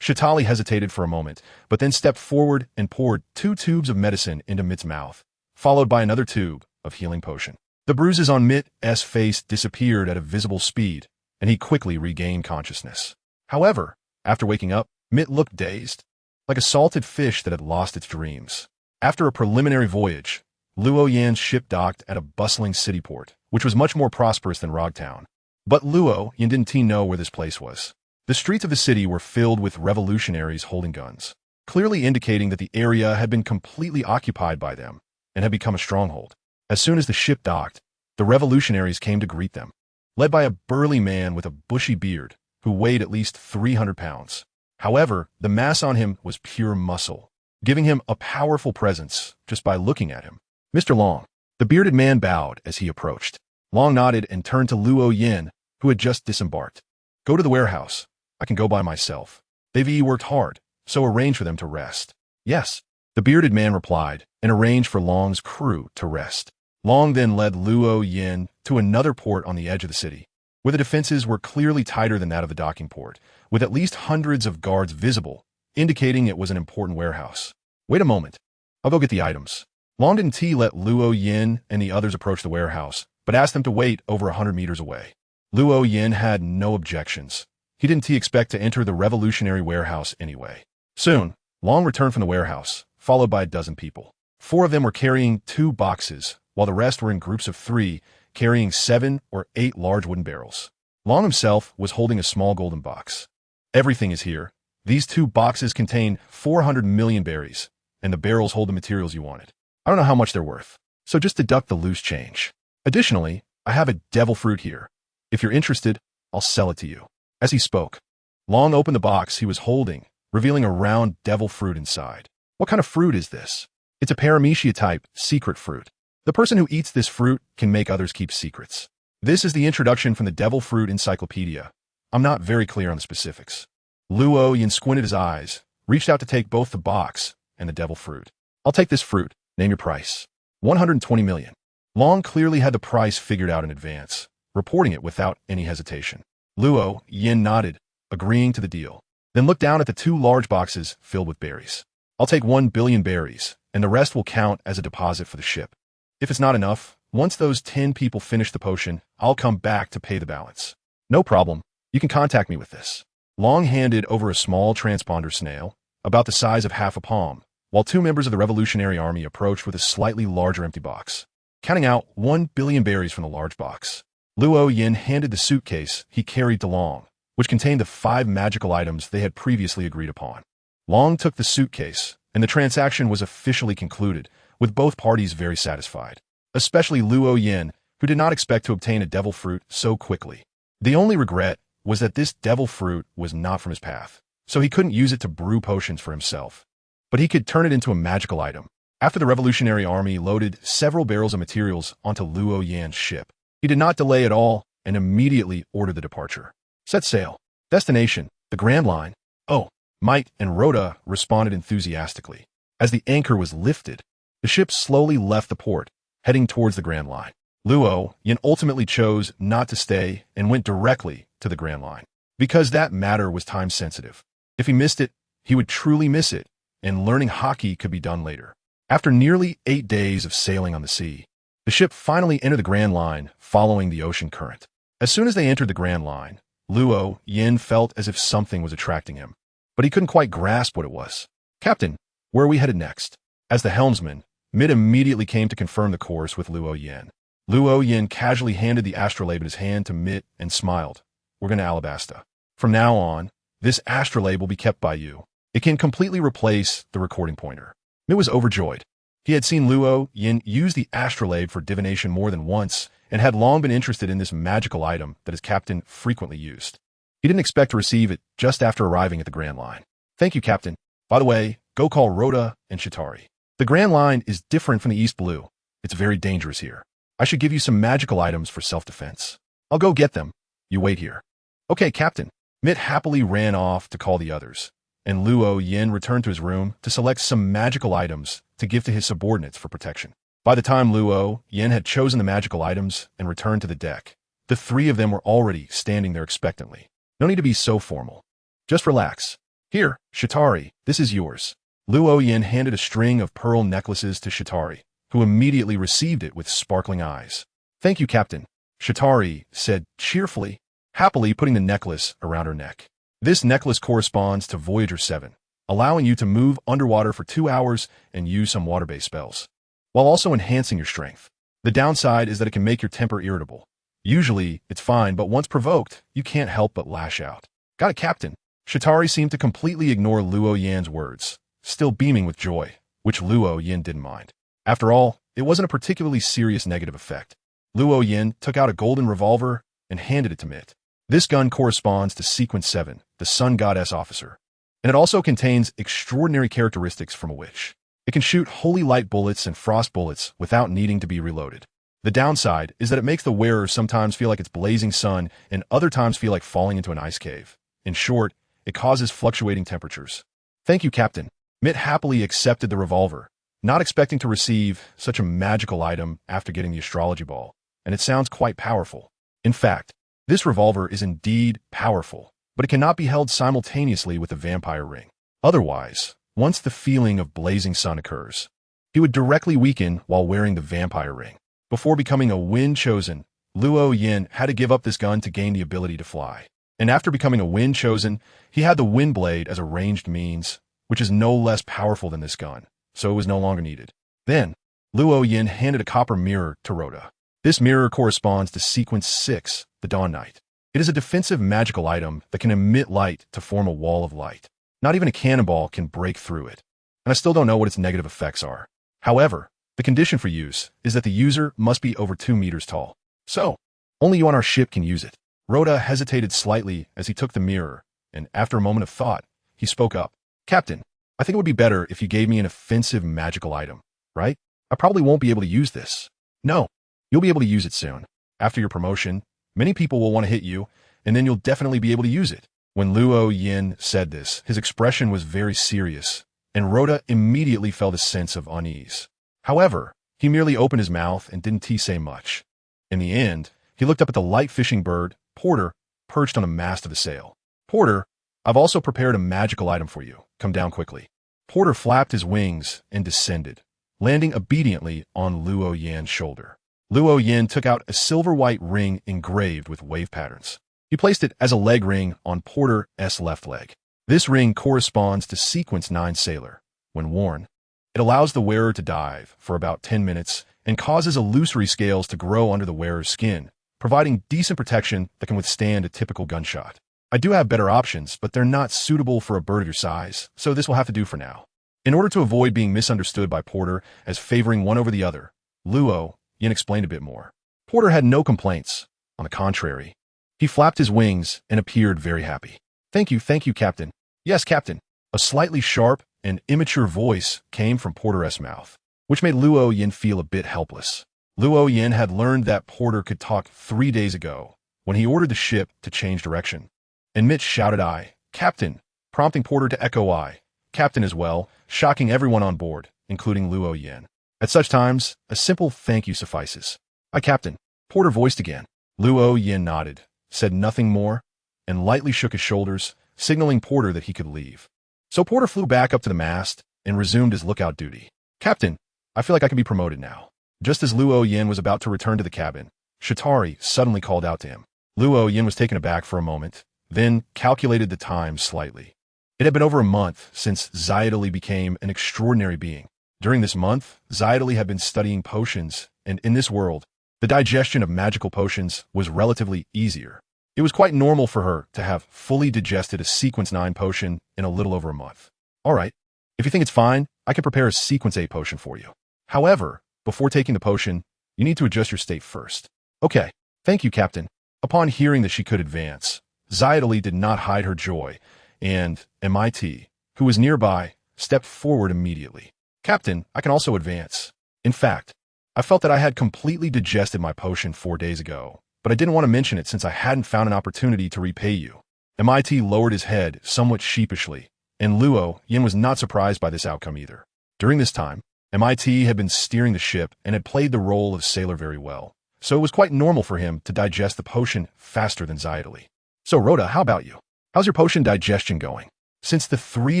A: Xia hesitated for a moment, but then stepped forward and poured 2 tubes of medicine into Mitt's mouth, followed by another tube of healing potion. The bruises on Mitt's face disappeared at a visible speed, and he quickly regained consciousness. However, after waking up, Mitt looked dazed, like a salted fish that had lost its dreams. After a preliminary voyage, Luo Yin's ship docked at a bustling city port, which was much more prosperous than Rogtown. But Luo Yin didn't know where this place was. The streets of the city were filled with revolutionaries holding guns, clearly indicating that the area had been completely occupied by them and had become a stronghold. As soon as the ship docked, the revolutionaries came to greet them, led by a burly man with a bushy beard who weighed at least 300 pounds. However, the mass on him was pure muscle, giving him a powerful presence just by looking at him. Mr. Long. The bearded man bowed as he approached. Long nodded and turned to Luo Yin, who had just disembarked. Go to the warehouse. I can go by myself. They've worked hard, so arrange for them to rest. Yes, the bearded man replied, and arranged for Long's crew to rest. Long then led Luo Yin to another port on the edge of the city, where the defenses were clearly tighter than that of the docking port, with at least hundreds of guards visible, indicating it was an important warehouse. Wait a moment. I'll go get the items. Long didn't let Luo Yin and the others approach the warehouse, but asked them to wait over 100 meters away. Luo Yin had no objections. He didn't expect to enter the revolutionary warehouse anyway. Soon, Long returned from the warehouse, followed by a dozen people. 4 of them were carrying 2 boxes, while the rest were in groups of 3, carrying 7 or 8 large wooden barrels. Long himself was holding a small golden box. Everything is here. These 2 boxes contain 400 million berries, and the barrels hold the materials you wanted. I don't know how much they're worth, so just deduct the loose change. Additionally, I have a devil fruit here. If you're interested, I'll sell it to you. As he spoke, Long opened the box he was holding, revealing a round devil fruit inside. What kind of fruit is this? It's a paramecia-type secret fruit. The person who eats this fruit can make others keep secrets. This is the introduction from the Devil Fruit Encyclopedia. I'm not very clear on the specifics. Luo Yin squinted his eyes, reached out to take both the box and the devil fruit. I'll take this fruit. Name your price. 120 million. Long clearly had the price figured out in advance, reporting it without any hesitation. Luo Yin nodded, agreeing to the deal, then looked down at the 2 large boxes filled with berries. I'll take 1 billion berries, and the rest will count as a deposit for the ship. If it's not enough, once those 10 people finish the potion, I'll come back to pay the balance. No problem. You can contact me with this. Long handed over a small transponder snail, about the size of half a palm, while 2 members of the Revolutionary Army approached with a slightly larger empty box, counting out 1 billion berries from the large box. Luo Yin handed the suitcase he carried to Long, which contained the 5 magical items they had previously agreed upon. Long took the suitcase, and the transaction was officially concluded, with both parties very satisfied, especially Luo Yin, who did not expect to obtain a devil fruit so quickly. The only regret was that this devil fruit was not from his path, so he couldn't use it to brew potions for himself. But he could turn it into a magical item. After the Revolutionary Army loaded several barrels of materials onto Luo Yan's ship, he did not delay at all and immediately ordered the departure. Set sail. Destination, the Grand Line. Oh, Mike and Rhoda responded enthusiastically. As the anchor was lifted, the ship slowly left the port, heading towards the Grand Line. Luo Yan ultimately chose not to stay and went directly to the Grand Line, because that matter was time-sensitive. If he missed it, he would truly miss it, and learning hockey could be done later. After nearly 8 days of sailing on the sea, the ship finally entered the Grand Line, following the ocean current. As soon as they entered the Grand Line, Luo Yan felt as if something was attracting him, but he couldn't quite grasp what it was. "Captain, where are we headed next?" As the helmsman, Mid immediately came to confirm the course with Luo Yan. Luo Yan casually handed the astrolabe in his hand to Mid and smiled. "We're going to Alabasta. From now on, this astrolabe will be kept by you. It can completely replace the recording pointer." Mid was overjoyed. He had seen Luo Yan use the astrolabe for divination more than once and had long been interested in this magical item that his captain frequently used. He didn't expect to receive it just after arriving at the Grand Line. "Thank you, Captain. By the way, go call Rhoda and Shitari. The Grand Line is different from the East Blue. It's very dangerous here. I should give you some magical items for self-defense. I'll go get them. You wait here." "Okay, Captain." Mitt happily ran off to call the others, and Luo Yan returned to his room to select some magical items to give to his subordinates for protection. By the time Luo Yan had chosen the magical items and returned to the deck, the three of them were already standing there expectantly. "No need to be so formal. Just relax. Here, Shitari, this is yours." Luo Yan handed a string of pearl necklaces to Shitari, who immediately received it with sparkling eyes. "Thank you, Captain," Shitari said cheerfully, happily putting the necklace around her neck. This necklace corresponds to Voyager 7, allowing you to move underwater for 2 hours and use some water-based spells, while also enhancing your strength. The downside is that it can make your temper irritable. Usually, it's fine, but once provoked, you can't help but lash out. "Got it, Captain." Shitari seemed to completely ignore Luo Yan's words, still beaming with joy, which Luo Yan didn't mind. After all, it wasn't a particularly serious negative effect. Luo Yan took out a golden revolver and handed it to Mitt. This gun corresponds to Sequence 7, the Sun Goddess Officer, and it also contains extraordinary characteristics from a witch. It can shoot holy light bullets and frost bullets without needing to be reloaded. The downside is that it makes the wearer sometimes feel like it's blazing sun and other times feel like falling into an ice cave. In short, it causes fluctuating temperatures. "Thank you, Captain." Mitt happily accepted the revolver, not expecting to receive such a magical item after getting the astrology ball, and it sounds quite powerful. In fact, this revolver is indeed powerful, but it cannot be held simultaneously with the vampire ring. Otherwise, once the feeling of blazing sun occurs, he would directly weaken while wearing the vampire ring. Before becoming a Wind Chosen, Luo Yan had to give up this gun to gain the ability to fly. And after becoming a Wind Chosen, he had the Wind Blade as a ranged means, which is no less powerful than this gun, so it was no longer needed. Then, Luo Yan handed a copper mirror to Rhoda. This mirror corresponds to Sequence 6, the Dawn Knight. It is a defensive magical item that can emit light to form a wall of light. Not even a cannonball can break through it, and I still don't know what its negative effects are. However, the condition for use is that the user must be over 2 meters tall. So, only you on our ship can use it. Rhoda hesitated slightly as he took the mirror, and after a moment of thought, he spoke up. "Captain, I think it would be better if you gave me an offensive magical item, right? I probably won't be able to use this." "No, you'll be able to use it soon. After your promotion, many people will want to hit you, and then you'll definitely be able to use it." When Luo Yan said this, his expression was very serious, and Rhoda immediately felt a sense of unease. However, he merely opened his mouth and didn't say much. In the end, he looked up at the light fishing bird, Porter, perched on the mast of the sail. "Porter, I've also prepared a magical item for you. Come down quickly." Porter flapped his wings and descended, landing obediently on Luo Yan's shoulder. Luo Yan took out a silver-white ring engraved with wave patterns. He placed it as a leg ring on Porter's left leg. This ring corresponds to Sequence 9 Sailor. When worn, it allows the wearer to dive for about 10 minutes and causes illusory scales to grow under the wearer's skin, providing decent protection that can withstand a typical gunshot. I do have better options, but they're not suitable for a bird of your size, so this will have to do for now. In order to avoid being misunderstood by Porter as favoring one over the other, Luo Yan explained a bit more. Porter had no complaints. On the contrary, he flapped his wings and appeared very happy. Thank you, Captain. Yes, Captain. A slightly sharp and immature voice came from Porter's mouth, which made Luo Yin feel a bit helpless. Luo Yin had learned that Porter could talk 3 days ago when he ordered the ship to change direction. And Mitch shouted "I, Captain," prompting Porter to echo "I, Captain" as well, shocking everyone on board, including Luo Yin. At such times, a simple thank you suffices. "I, Captain," Porter voiced again. Luo Yin nodded, said nothing more, and lightly shook his shoulders, signaling Porter that he could leave. So Porter flew back up to the mast and resumed his lookout duty. "Captain, I feel like I can be promoted now." Just as Luo Yin was about to return to the cabin, Shatari suddenly called out to him. Luo Yin was taken aback for a moment, then calculated the time slightly. It had been over a month since Xiatali became an extraordinary being. During this month, Xiatali had been studying potions, and in this world, the digestion of magical potions was relatively easier. It was quite normal for her to have fully digested a Sequence 9 potion in a little over a month. "All right, if you think it's fine, I can prepare a Sequence 8 potion for you. However, before taking the potion, you need to adjust your state first." "Okay, thank you, Captain." Upon hearing that she could advance, Xiatali did not hide her joy, and MIT, who was nearby, stepped forward immediately. "Captain, I can also advance. In fact, I felt that I had completely digested my potion 4 days ago, but I didn't want to mention it since I hadn't found an opportunity to repay you." MIT lowered his head somewhat sheepishly, and Luo Yin was not surprised by this outcome either. During this time, MIT had been steering the ship and had played the role of sailor very well, so it was quite normal for him to digest the potion faster than Xiatali. "So Rhoda, how about you? How's your potion digestion going?" Since the 3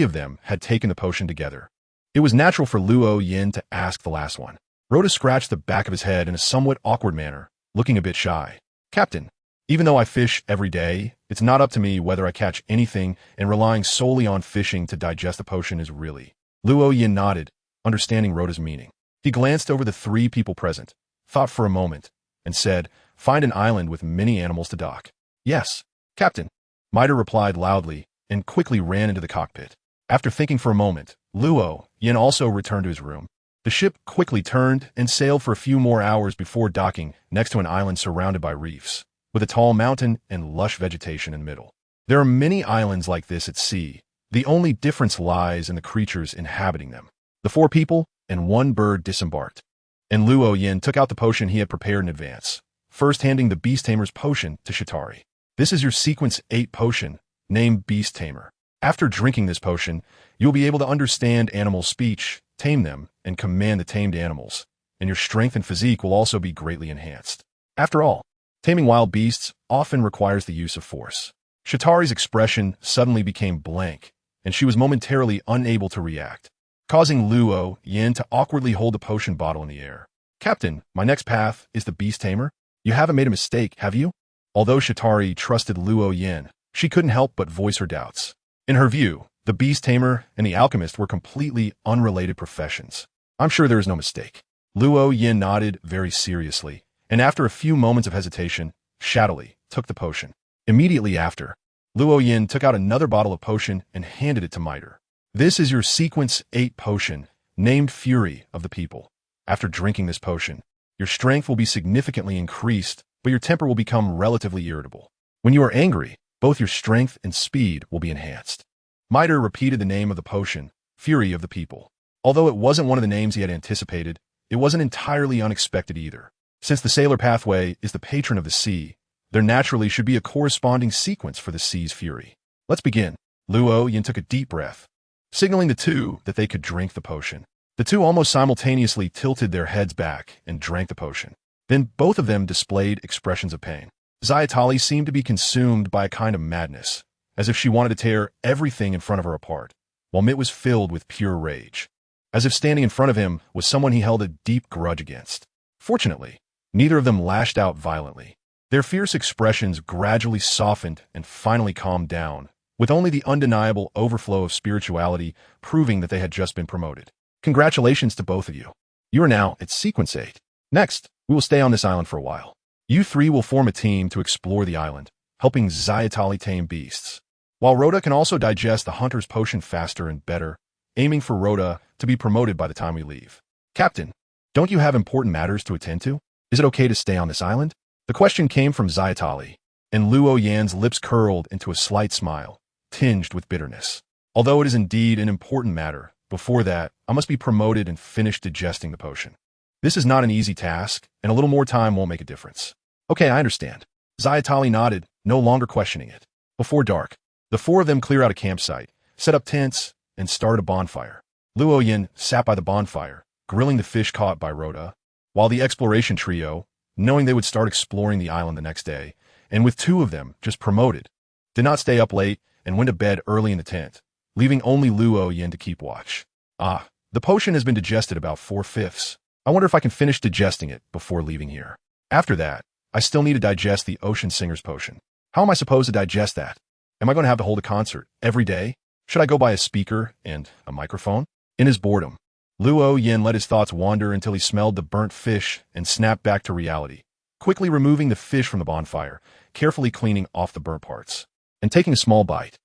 A: of them had taken the potion together, it was natural for Luo Yin to ask the last one. Rhoda scratched the back of his head in a somewhat awkward manner, looking a bit shy. "Captain, even though I fish every day, it's not up to me whether I catch anything, and relying solely on fishing to digest the potion is really..." Luo Yin nodded, understanding Rhoda's meaning. He glanced over the 3 people present, thought for a moment, and said, "Find an island with many animals to dock." "Yes, Captain," Mida replied loudly and quickly ran into the cockpit. After thinking for a moment, Luo Yin also returned to his room. The ship quickly turned and sailed for a few more hours before docking next to an island surrounded by reefs, with a tall mountain and lush vegetation in the middle. There are many islands like this at sea. The only difference lies in the creatures inhabiting them. The 4 people and 1 bird disembarked, and Luo Yin took out the potion he had prepared in advance, first handing the Beast Tamer's potion to Shatari. "This is your Sequence 8 potion, named Beast Tamer. After drinking this potion, you will be able to understand animal speech, tame them, and command the tamed animals, and your strength and physique will also be greatly enhanced. After all, taming wild beasts often requires the use of force." Shatari's expression suddenly became blank, and she was momentarily unable to react, causing Luo Yin to awkwardly hold the potion bottle in the air. "Captain, my next path is the Beast Tamer. You haven't made a mistake, have you?" Although Shatari trusted Luo Yin, she couldn't help but voice her doubts. In her view, the Beast Tamer and the Alchemist were completely unrelated professions. "I'm sure there is no mistake." Luo Yin nodded very seriously, and after a few moments of hesitation, Shatali took the potion. Immediately after, Luo Yin took out another bottle of potion and handed it to Miter. "This is your Sequence 8 potion, named Fury of the People. After drinking this potion, your strength will be significantly increased, but your temper will become relatively irritable. When you are angry, both your strength and speed will be enhanced." Miter repeated the name of the potion, Fury of the People. Although it wasn't one of the names he had anticipated, it wasn't entirely unexpected either. Since the sailor pathway is the patron of the sea, there naturally should be a corresponding sequence for the sea's fury. "Let's begin." Luo Yin took a deep breath, signaling the 2 that they could drink the potion. The 2 almost simultaneously tilted their heads back and drank the potion. Then both of them displayed expressions of pain. Xiatali seemed to be consumed by a kind of madness, as if she wanted to tear everything in front of her apart, while Mitt was filled with pure rage, as if standing in front of him was someone he held a deep grudge against. Fortunately, neither of them lashed out violently. Their fierce expressions gradually softened and finally calmed down, with only the undeniable overflow of spirituality proving that they had just been promoted. "Congratulations to both of you. You are now at Sequence 8. Next, we will stay on this island for a while. You 3 will form a team to explore the island, helping Xiatali tame beasts, while Rhoda can also digest the hunter's potion faster and better, aiming for Rhoda to be promoted by the time we leave. Captain, don't you have important matters to attend to?" Is it okay to stay on this island? The question came from Xiatali, and Luo Yan's lips curled into a slight smile, tinged with bitterness. Although it is indeed an important matter, before that, I must be promoted and finish digesting the potion. This is not an easy task, and a little more time won't make a difference. Okay, I understand. Xiatali nodded, no longer questioning it. Before dark, the four of them clear out a campsite, set up tents, and start a bonfire. Luo Yan sat by the bonfire, grilling the fish caught by Rhoda, while the exploration trio, knowing they would start exploring the island the next day, and with two of them just promoted, did not stay up late and went to bed early in the tent, leaving only Luo Yan to keep watch. The potion has been digested about 4/5. I wonder if I can finish digesting it before leaving here. After that, I still need to digest the Ocean Singer's potion. How am I supposed to digest that? Am I going to have to hold a concert every day? Should I go buy a speaker and a microphone? In his boredom, Luo Yan let his thoughts wander until he smelled the burnt fish and snapped back to reality, quickly removing the fish from the bonfire, carefully cleaning off the burnt parts, and taking a small bite.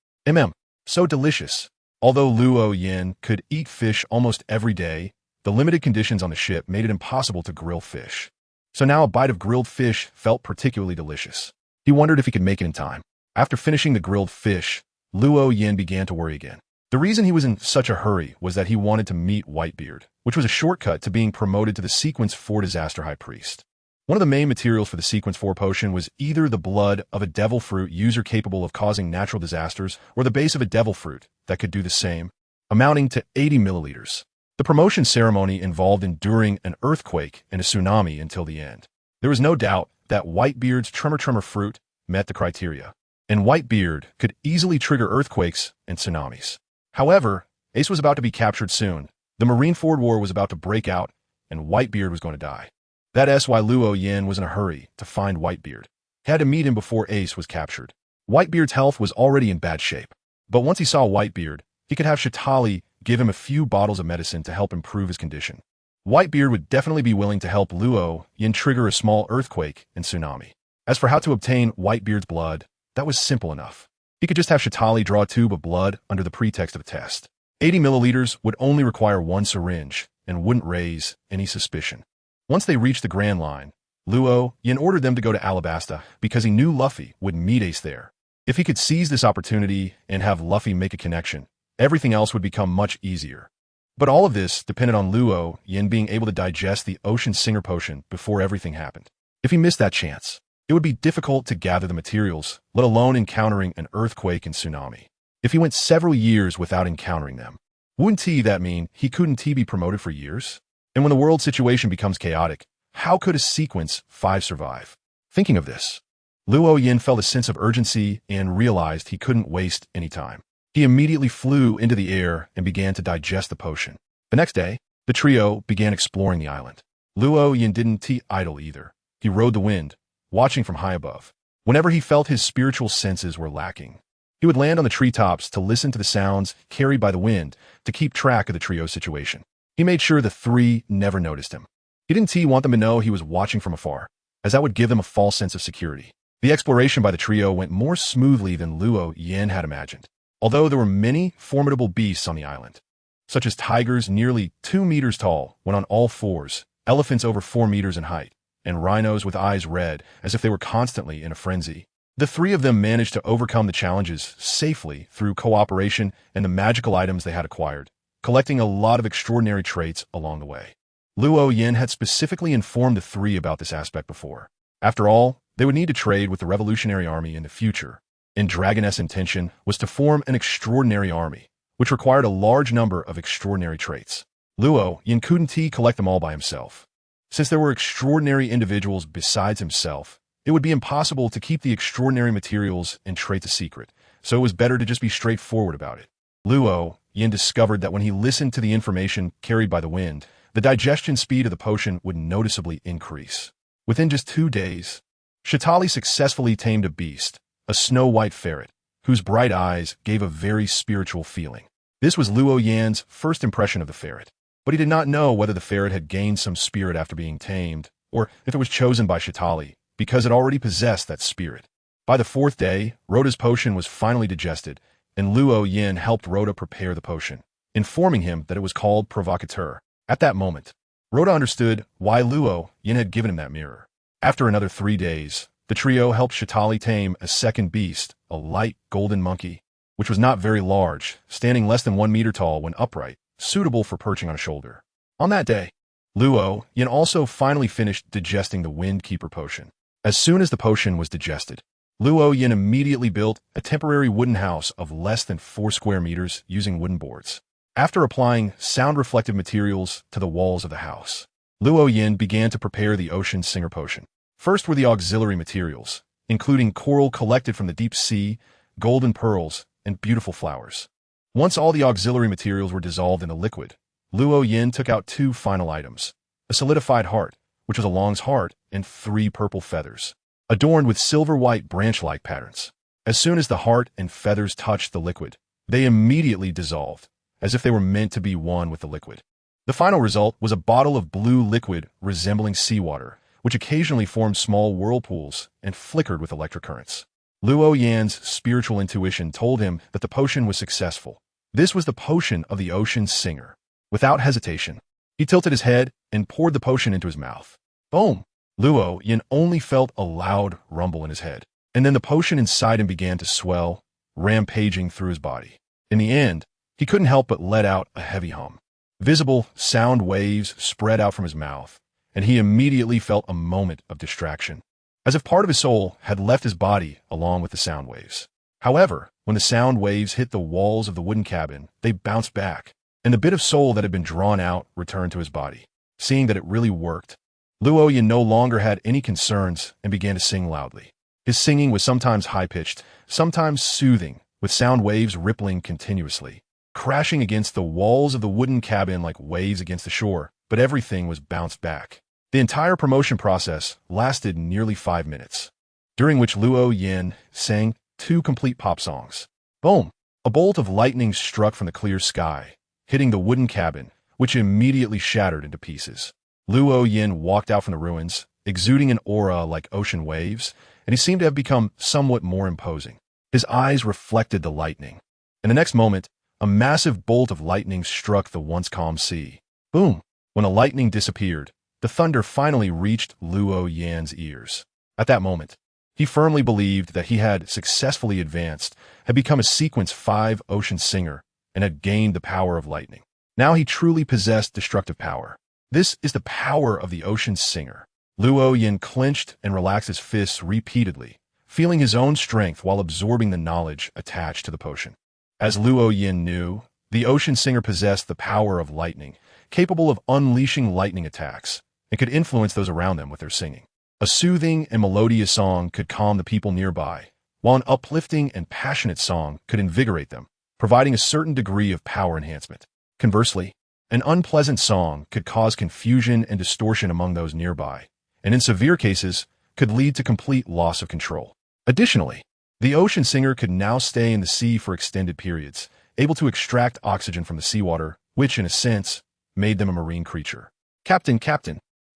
A: So delicious. Although Luo Yan could eat fish almost every day, the limited conditions on the ship made it impossible to grill fish. So now a bite of grilled fish felt particularly delicious. He wondered if he could make it in time. After finishing the grilled fish, Luo Yan began to worry again. The reason he was in such a hurry was that he wanted to meet Whitebeard, which was a shortcut to being promoted to the Sequence 4 Disaster High Priest. One of the main materials for the Sequence 4 potion was either the blood of a devil fruit user capable of causing natural disasters or the base of a devil fruit that could do the same, amounting to 80 milliliters. The promotion ceremony involved enduring an earthquake and a tsunami until the end. There was no doubt that Whitebeard's tremor fruit met the criteria, and Whitebeard could easily trigger earthquakes and tsunamis. However, Ace was about to be captured soon. The Marineford War was about to break out, and Whitebeard was going to die. That's why Luo Yan was in a hurry to find Whitebeard. He had to meet him before Ace was captured. Whitebeard's health was already in bad shape, but once he saw Whitebeard, he could have Xiatali give him a few bottles of medicine to help improve his condition. Whitebeard would definitely be willing to help Luo Yan trigger a small earthquake and tsunami. As for how to obtain Whitebeard's blood, that was simple enough. He could just have Xiatali draw a tube of blood under the pretext of a test. 80 milliliters would only require one syringe and wouldn't raise any suspicion. Once they reached the Grand Line, Luo Yan ordered them to go to Alabasta because he knew Luffy would meet Ace there. If he could seize this opportunity and have Luffy make a connection, everything else would become much easier. But all of this depended on Luo Yan being able to digest the Ocean Singer potion before everything happened. If he missed that chance, it would be difficult to gather the materials, let alone encountering an earthquake and tsunami. If he went several years without encountering them, wouldn't that mean he couldn't be promoted for years? And when the world situation becomes chaotic, how could a Sequence 5 survive? Thinking of this, Luo Yan felt a sense of urgency and realized he couldn't waste any time. He immediately flew into the air and began to digest the potion. The next day, the trio began exploring the island. Luo Yan didn't idle either. He rode the wind, watching from high above. Whenever he felt his spiritual senses were lacking, he would land on the treetops to listen to the sounds carried by the wind to keep track of the trio's situation. He made sure the three never noticed him. He didn't want them to know he was watching from afar, as that would give them a false sense of security. The exploration by the trio went more smoothly than Luo Yan had imagined. Although there were many formidable beasts on the island, such as tigers nearly 2 meters tall when on all fours, elephants over 4 meters in height, and rhinos with eyes red as if they were constantly in a frenzy. The three of them managed to overcome the challenges safely through cooperation and the magical items they had acquired, collecting a lot of extraordinary traits along the way. Luo Yan had specifically informed the three about this aspect before. After all, they would need to trade with the Revolutionary Army in the future, and Dragoness' intention was to form an extraordinary army, which required a large number of extraordinary traits. Luo Yan couldn't collect them all by himself. Since there were extraordinary individuals besides himself, it would be impossible to keep the extraordinary materials and traits a secret, so it was better to just be straightforward about it. Luo Yan discovered that when he listened to the information carried by the wind, the digestion speed of the potion would noticeably increase. Within just 2 days, Xiatali successfully tamed a beast, a snow-white ferret, whose bright eyes gave a very spiritual feeling. This was Luo Yan's first impression of the ferret, but he did not know whether the ferret had gained some spirit after being tamed, or if it was chosen by Xiatali, because it already possessed that spirit. By the 4th day, Rhoda's potion was finally digested, and Luo Yan helped Rhoda prepare the potion, informing him that it was called Provocateur. At that moment, Rhoda understood why Luo Yin had given him that mirror. After another 3 days, the trio helped Shatali tame a second beast, a light golden monkey, which was not very large, standing less than 1 meter tall when upright, suitable for perching on a shoulder. On that day, Luo Yin also finally finished digesting the Wind Keeper potion. As soon as the potion was digested, Luo Yin immediately built a temporary wooden house of less than 4 square meters using wooden boards. After applying sound-reflective materials to the walls of the house, Luo Yin began to prepare the Ocean Singer potion. First were the auxiliary materials, including coral collected from the deep sea, golden pearls, and beautiful flowers. Once all the auxiliary materials were dissolved in the liquid, Luo Yin took out 2 final items, a solidified heart, which was a long's heart, and 3 purple feathers, adorned with silver-white branch-like patterns. As soon as the heart and feathers touched the liquid, they immediately dissolved, as if they were meant to be one with the liquid. The final result was a bottle of blue liquid resembling seawater, which occasionally formed small whirlpools and flickered with electric currents. Luo Yan's spiritual intuition told him that the potion was successful. This was the potion of the Ocean Singer. Without hesitation, he tilted his head and poured the potion into his mouth. Boom! Luo Yan only felt a loud rumble in his head, and then the potion inside him began to swell, rampaging through his body. In the end, he couldn't help but let out a heavy hum. Visible sound waves spread out from his mouth, and he immediately felt a moment of distraction, as if part of his soul had left his body along with the sound waves. However, when the sound waves hit the walls of the wooden cabin, they bounced back, and the bit of soul that had been drawn out returned to his body. Seeing that it really worked, Luo Yan no longer had any concerns and began to sing loudly. His singing was sometimes high-pitched, sometimes soothing, with sound waves rippling continuously, crashing against the walls of the wooden cabin like waves against the shore, but everything was bounced back. The entire promotion process lasted nearly 5 minutes, during which Luo Yan sang 2 complete pop songs. Boom! A bolt of lightning struck from the clear sky, hitting the wooden cabin, which immediately shattered into pieces. Luo Yan walked out from the ruins, exuding an aura like ocean waves, and he seemed to have become somewhat more imposing. His eyes reflected the lightning. In the next moment, a massive bolt of lightning struck the once calm sea. Boom! When the lightning disappeared, the thunder finally reached Luo Yan's ears. At that moment, he firmly believed that he had successfully advanced, had become a Sequence 5 Ocean Singer, and had gained the power of lightning. Now he truly possessed destructive power. This is the power of the Ocean Singer. Luo Yan clenched and relaxed his fists repeatedly, feeling his own strength while absorbing the knowledge attached to the potion. As Luo Yan knew, the Ocean Singer possessed the power of lightning, capable of unleashing lightning attacks, and could influence those around them with their singing. A soothing and melodious song could calm the people nearby, while an uplifting and passionate song could invigorate them, providing a certain degree of power enhancement. Conversely, an unpleasant song could cause confusion and distortion among those nearby, and in severe cases, could lead to complete loss of control. Additionally, the Ocean Singer could now stay in the sea for extended periods, able to extract oxygen from the seawater, which, in a sense, made them a marine creature. Captain!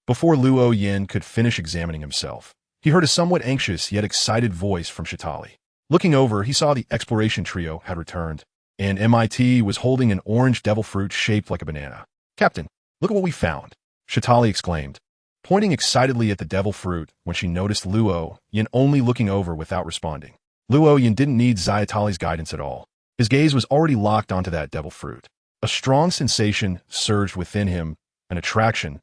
A: Before Luo Yan could finish examining himself, he heard a somewhat anxious yet excited voice from Shatali. Looking over, he saw the exploration trio had returned, and MIT was holding an orange devil fruit shaped like a banana. Captain, look at what we found, Shatali exclaimed, pointing excitedly at the devil fruit when she noticed Luo Yan only looking over without responding. Luo Yan didn't need Xiatali's guidance at all. His gaze was already locked onto that devil fruit. A strong sensation surged within him, an attraction,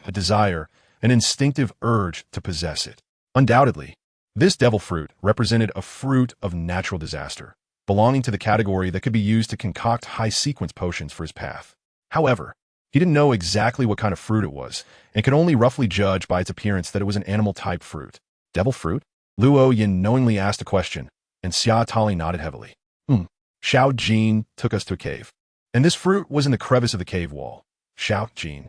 A: a desire, an instinctive urge to possess it. Undoubtedly, this devil fruit represented a fruit of natural disaster, belonging to the category that could be used to concoct high-sequence potions for his path. However, he didn't know exactly what kind of fruit it was, and could only roughly judge by its appearance that it was an animal-type fruit. Devil fruit? Luo Yan knowingly asked a question, and Xiatali nodded heavily. Xiao Jin took us to a cave, and this fruit was in the crevice of the cave wall. Xiao Jin.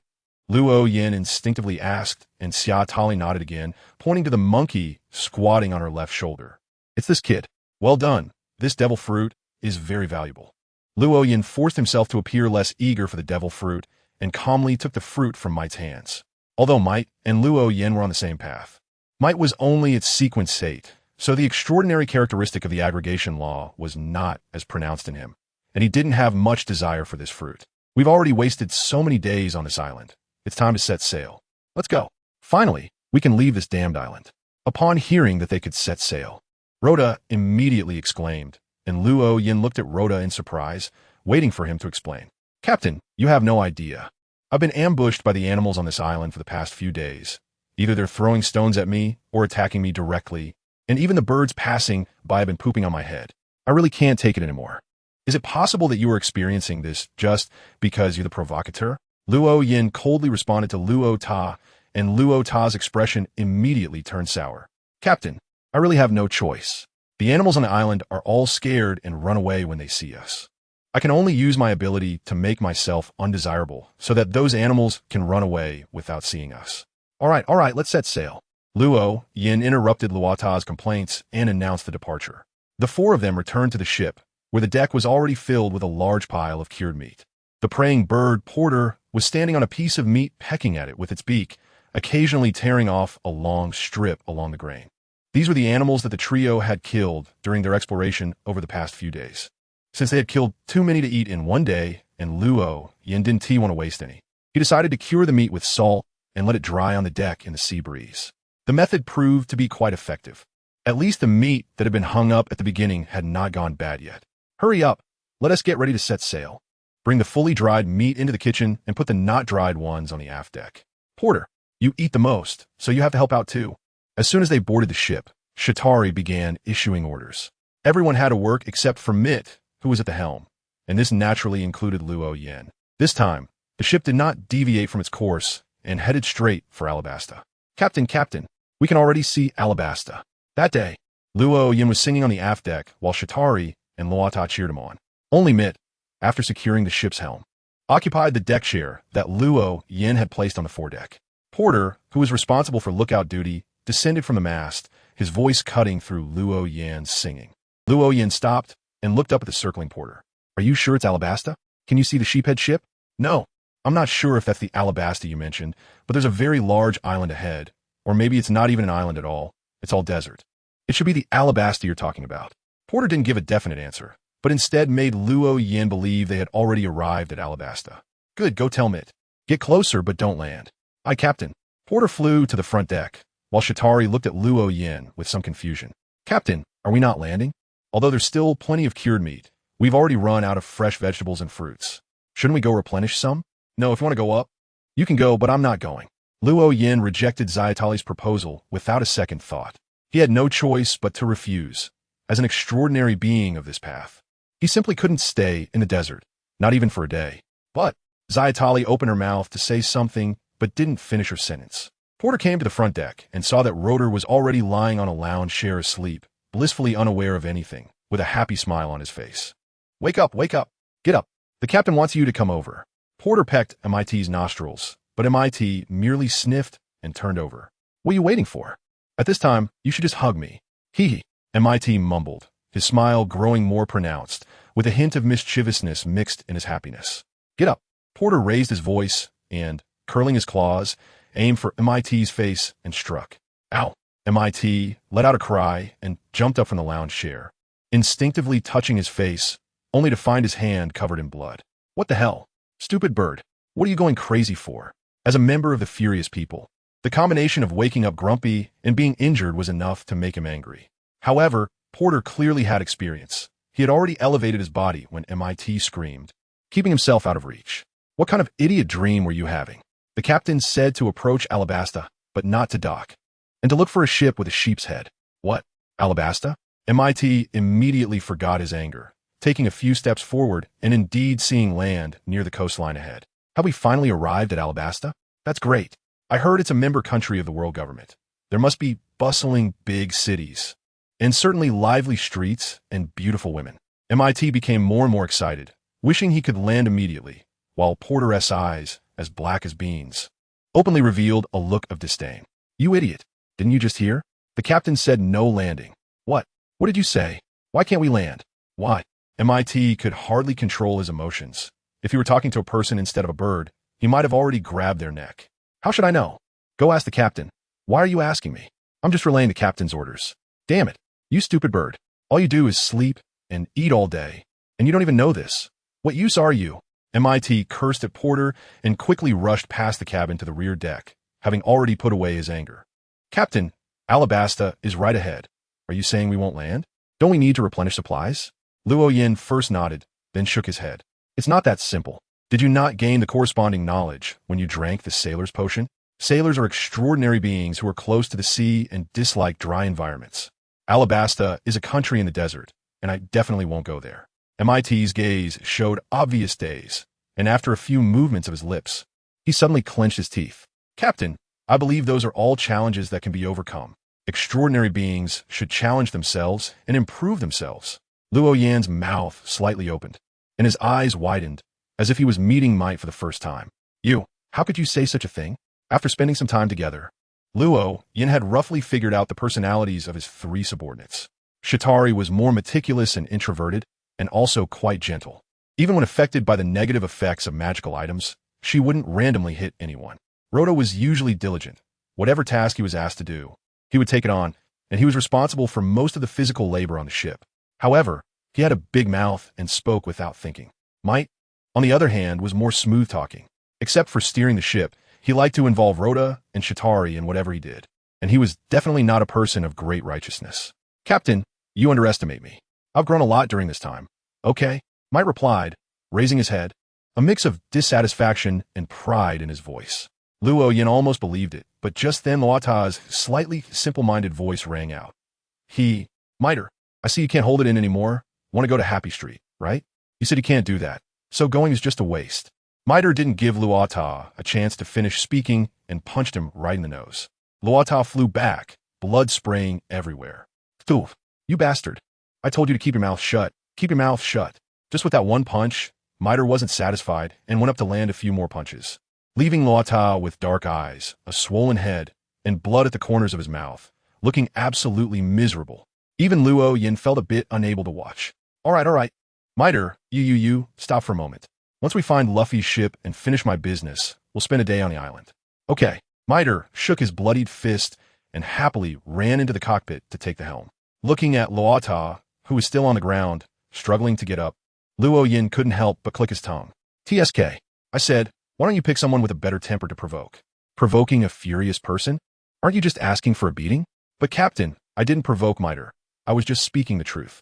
A: Luo Yan instinctively asked, and Xiatali nodded again, pointing to the monkey squatting on her left shoulder. It's this kid. Well done. This devil fruit is very valuable. Luo Yan forced himself to appear less eager for the devil fruit and calmly took the fruit from Mite's hands. Although Mite and Luo Yan were on the same path, Mite was only its Sequence 8, so the extraordinary characteristic of the aggregation law was not as pronounced in him, and he didn't have much desire for this fruit. We've already wasted so many days on this island. It's time to set sail. Let's go. Finally, we can leave this damned island. Upon hearing that they could set sail, Rhoda immediately exclaimed, and Luo Yin looked at Rhoda in surprise, waiting for him to explain. Captain, you have no idea. I've been ambushed by the animals on this island for the past few days. Either they're throwing stones at me or attacking me directly, and even the birds passing by have been pooping on my head. I really can't take it anymore. Is it possible that you are experiencing this just because you're the provocateur? Luo Yin coldly responded to Luo Ta, and Luo Ta's expression immediately turned sour. Captain, I really have no choice. The animals on the island are all scared and run away when they see us. I can only use my ability to make myself undesirable so that those animals can run away without seeing us. All right, let's set sail. Luo Yin interrupted Luo Ta's complaints and announced the departure. The four of them returned to the ship, where the deck was already filled with a large pile of cured meat. The praying bird, Porter, was standing on a piece of meat pecking at it with its beak, occasionally tearing off a long strip along the grain. These were the animals that the trio had killed during their exploration over the past few days. Since they had killed too many to eat in one day, and Luo Yin didn't want to waste any, he decided to cure the meat with salt and let it dry on the deck in the sea breeze. The method proved to be quite effective. At least the meat that had been hung up at the beginning had not gone bad yet. Hurry up, let us get ready to set sail. Bring the fully dried meat into the kitchen and put the not dried ones on the aft deck. Porter, you eat the most, so you have to help out too. As soon as they boarded the ship, Shatari began issuing orders. Everyone had to work except for Mitt, who was at the helm, and this naturally included Luo Yin. This time, the ship did not deviate from its course and headed straight for Alabasta. Captain, we can already see Alabasta. That day, Luo Yin was singing on the aft deck while Shatari and Luota cheered him on. Only Mitt, after securing the ship's helm, occupied the deck chair that Luo Yin had placed on the foredeck. Porter, who was responsible for lookout duty, descended from the mast, his voice cutting through Luo Yin's singing. Luo Yin stopped and looked up at the circling Porter. Are you sure it's Alabasta? Can you see the sheephead ship? No, I'm not sure if that's the Alabasta you mentioned, but there's a very large island ahead. Or maybe it's not even an island at all. It's all desert. It should be the Alabasta you're talking about. Porter didn't give a definite answer, but instead made Luo Yin believe they had already arrived at Alabasta. Good, go tell Mitt. Get closer, but don't land. Aye, Captain. Porter flew to the front deck, while Shatari looked at Luo Yin with some confusion. Captain, are we not landing? Although there's still plenty of cured meat, we've already run out of fresh vegetables and fruits. Shouldn't we go replenish some? No, if you want to go up, you can go, but I'm not going. Luo Yin rejected Zayatali's proposal without a second thought. He had no choice but to refuse. As an extraordinary being of this path, he simply couldn't stay in the desert, not even for a day. But Zayatali opened her mouth to say something, but didn't finish her sentence. Porter came to the front deck and saw that Rotor was already lying on a lounge chair asleep, blissfully unaware of anything, with a happy smile on his face. Wake up, get up. The captain wants you to come over. Porter pecked MIT's nostrils, but MIT merely sniffed and turned over. What are you waiting for? At this time, you should just hug me. Hee. MIT mumbled, his smile growing more pronounced, with a hint of mischievousness mixed in his happiness. Get up. Porter raised his voice and, curling his claws, aimed for MIT's face and struck. Ow. MIT let out a cry and jumped up from the lounge chair, instinctively touching his face, only to find his hand covered in blood. What the hell? Stupid bird. What are you going crazy for? As a member of the Furious People, the combination of waking up grumpy and being injured was enough to make him angry. However, Porter clearly had experience. He had already elevated his body when MIT screamed, keeping himself out of reach. What kind of idiot dream were you having? The captain said to approach Alabasta, but not to dock, and to look for a ship with a sheep's head. What? Alabasta? MIT immediately forgot his anger, taking a few steps forward and indeed seeing land near the coastline ahead. Have we finally arrived at Alabasta? That's great. I heard it's a member country of the world government. There must be bustling big cities, and certainly lively streets and beautiful women. MIT became more and more excited, wishing he could land immediately, while Porter's eyes, as black as beans, openly revealed a look of disdain. You idiot. Didn't you just hear? The captain said no landing. What? What did you say? Why can't we land? Why? MIT could hardly control his emotions. If he were talking to a person instead of a bird, he might have already grabbed their neck. How should I know? Go ask the captain. Why are you asking me? I'm just relaying the captain's orders. Damn it. You stupid bird. All you do is sleep and eat all day, and you don't even know this. What use are you? MIT cursed at Porter and quickly rushed past the cabin to the rear deck, having already put away his anger. Captain, Alabasta is right ahead. Are you saying we won't land? Don't we need to replenish supplies? Luo Yin first nodded, then shook his head. It's not that simple. Did you not gain the corresponding knowledge when you drank the sailor's potion? Sailors are extraordinary beings who are close to the sea and dislike dry environments. Alabasta is a country in the desert, and I definitely won't go there. MIT's gaze showed obvious daze, and after a few movements of his lips, he suddenly clenched his teeth. Captain, I believe those are all challenges that can be overcome. Extraordinary beings should challenge themselves and improve themselves. Luo Yan's mouth slightly opened, and his eyes widened, as if he was meeting Might for the first time. You, how could you say such a thing? After spending some time together, Luo Yan had roughly figured out the personalities of his three subordinates. Shatari was more meticulous and introverted, and also quite gentle. Even when affected by the negative effects of magical items, she wouldn't randomly hit anyone. Rhoda was usually diligent. Whatever task he was asked to do, he would take it on, and he was responsible for most of the physical labor on the ship. However, he had a big mouth and spoke without thinking. Might, on the other hand, was more smooth-talking. Except for steering the ship, he liked to involve Rhoda and Shatari in whatever he did, and he was definitely not a person of great righteousness. Captain, you underestimate me. I've grown a lot during this time. Okay, Might replied, raising his head, a mix of dissatisfaction and pride in his voice. Luo Yin almost believed it, but just then Luata's slightly simple-minded voice rang out. Miter, I see you can't hold it in anymore. Want to go to Happy Street, right? You said you can't do that, so going is just a waste. Miter didn't give Luata a chance to finish speaking and punched him right in the nose. Luata flew back, blood spraying everywhere. Phew, you bastard. I told you to keep your mouth shut. Keep your mouth shut. Just with that one punch, Miter wasn't satisfied and went up to land a few more punches, leaving Luata with dark eyes, a swollen head, and blood at the corners of his mouth, looking absolutely miserable. Even Luo Yin felt a bit unable to watch. All right. Miter, you, stop for a moment. Once we find Luffy's ship and finish my business, we'll spend a day on the island. Okay. Miter shook his bloodied fist and happily ran into the cockpit to take the helm. Looking at Luata, who was still on the ground, struggling to get up, Luo Yin couldn't help but click his tongue. TSK, I said, why don't you pick someone with a better temper to provoke? Provoking a furious person? Aren't you just asking for a beating? But Captain, I didn't provoke Miter. I was just speaking the truth.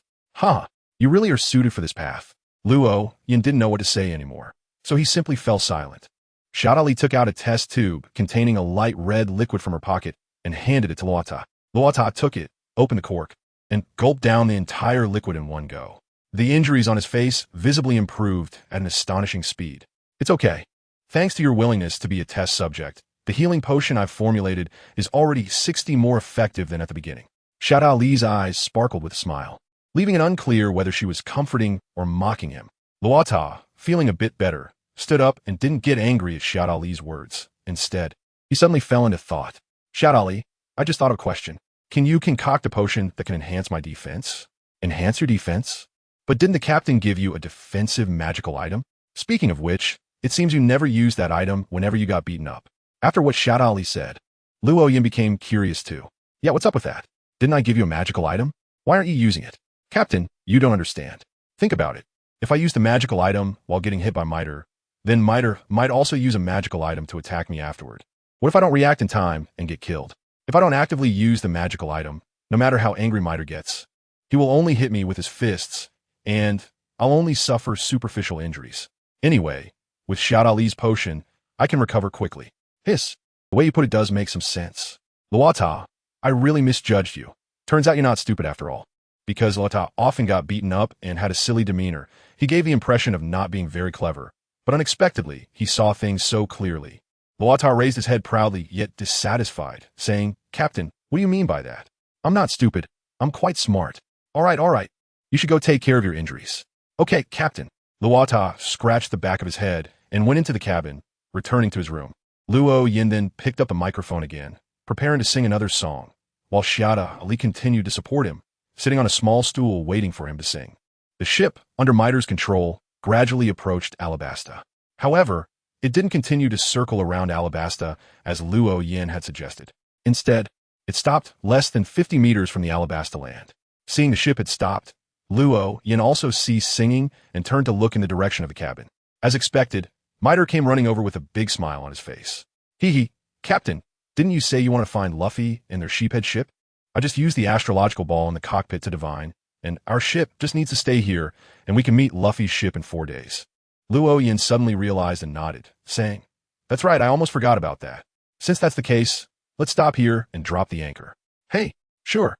A: You really are suited for this path. Luo Yin didn't know what to say anymore, so he simply fell silent. Shadali took out a test tube containing a light red liquid from her pocket and handed it to Luata. Luata took it, opened the cork, and gulped down the entire liquid in one go. The injuries on his face visibly improved at an astonishing speed. It's okay. Thanks to your willingness to be a test subject, the healing potion I've formulated is already 60 more effective than at the beginning. Shadali's eyes sparkled with a smile, leaving it unclear whether she was comforting or mocking him. Luata, feeling a bit better, stood up and didn't get angry at Shadali's words. Instead, he suddenly fell into thought. Shadali, I just thought of a question. Can you concoct a potion that can enhance my defense? Enhance your defense? But didn't the captain give you a defensive magical item? Speaking of which, it seems you never used that item whenever you got beaten up. After what Shadali said, Luo Yin became curious too. Yeah, what's up with that? Didn't I give you a magical item? Why aren't you using it? Captain, you don't understand. Think about it. If I used a magical item while getting hit by Miter, then Miter might also use a magical item to attack me afterward. What if I don't react in time and get killed? If I don't actively use the magical item, no matter how angry Miter gets, he will only hit me with his fists, and I'll only suffer superficial injuries. Anyway, with Shadali's potion, I can recover quickly. Hiss, the way you put it does make some sense. Luata, I really misjudged you. Turns out you're not stupid after all. Because Luata often got beaten up and had a silly demeanor, he gave the impression of not being very clever, but unexpectedly, he saw things so clearly. Luata raised his head proudly, yet dissatisfied, saying, Captain, what do you mean by that? I'm not stupid. I'm quite smart. All right. You should go take care of your injuries. Okay, Captain. Luata scratched the back of his head and went into the cabin, returning to his room. Luo Yin then picked up the microphone again, preparing to sing another song, while Shadali continued to support him, sitting on a small stool waiting for him to sing. The ship, under Miter's control, gradually approached Alabasta. However, it didn't continue to circle around Alabasta as Luo Yin had suggested. Instead, it stopped less than 50 meters from the Alabasta land. Seeing the ship had stopped, Luo Yin also ceased singing and turned to look in the direction of the cabin. As expected, Miter came running over with a big smile on his face. Hee hee, Captain, didn't you say you want to find Luffy and their sheephead ship? I just used the astrological ball in the cockpit to divine, and our ship just needs to stay here, and we can meet Luffy's ship in 4 days. Luo Yin suddenly realized and nodded, saying, That's right, I almost forgot about that. Since that's the case, let's stop here and drop the anchor. Hey, sure,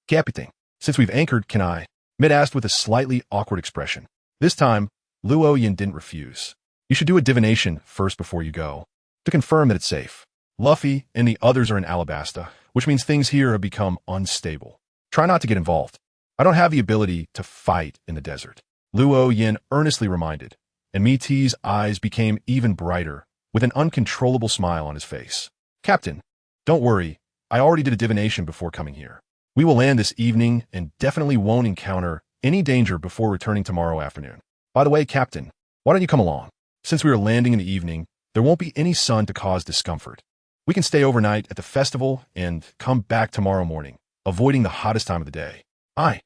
A: Captain. Since we've anchored, can I? Mid asked with a slightly awkward expression. This time, Luo Yin didn't refuse. You should do a divination first before you go, to confirm that it's safe. Luffy and the others are in Alabasta, which means things here have become unstable. Try not to get involved. I don't have the ability to fight in the desert. Luo Yin earnestly reminded, and Mi Ti's eyes became even brighter, with an uncontrollable smile on his face. Captain, don't worry, I already did a divination before coming here. We will land this evening and definitely won't encounter any danger before returning tomorrow afternoon. By the way, Captain, why don't you come along? Since we are landing in the evening, there won't be any sun to cause discomfort. We can stay overnight at the festival and come back tomorrow morning, avoiding the hottest time of the day. I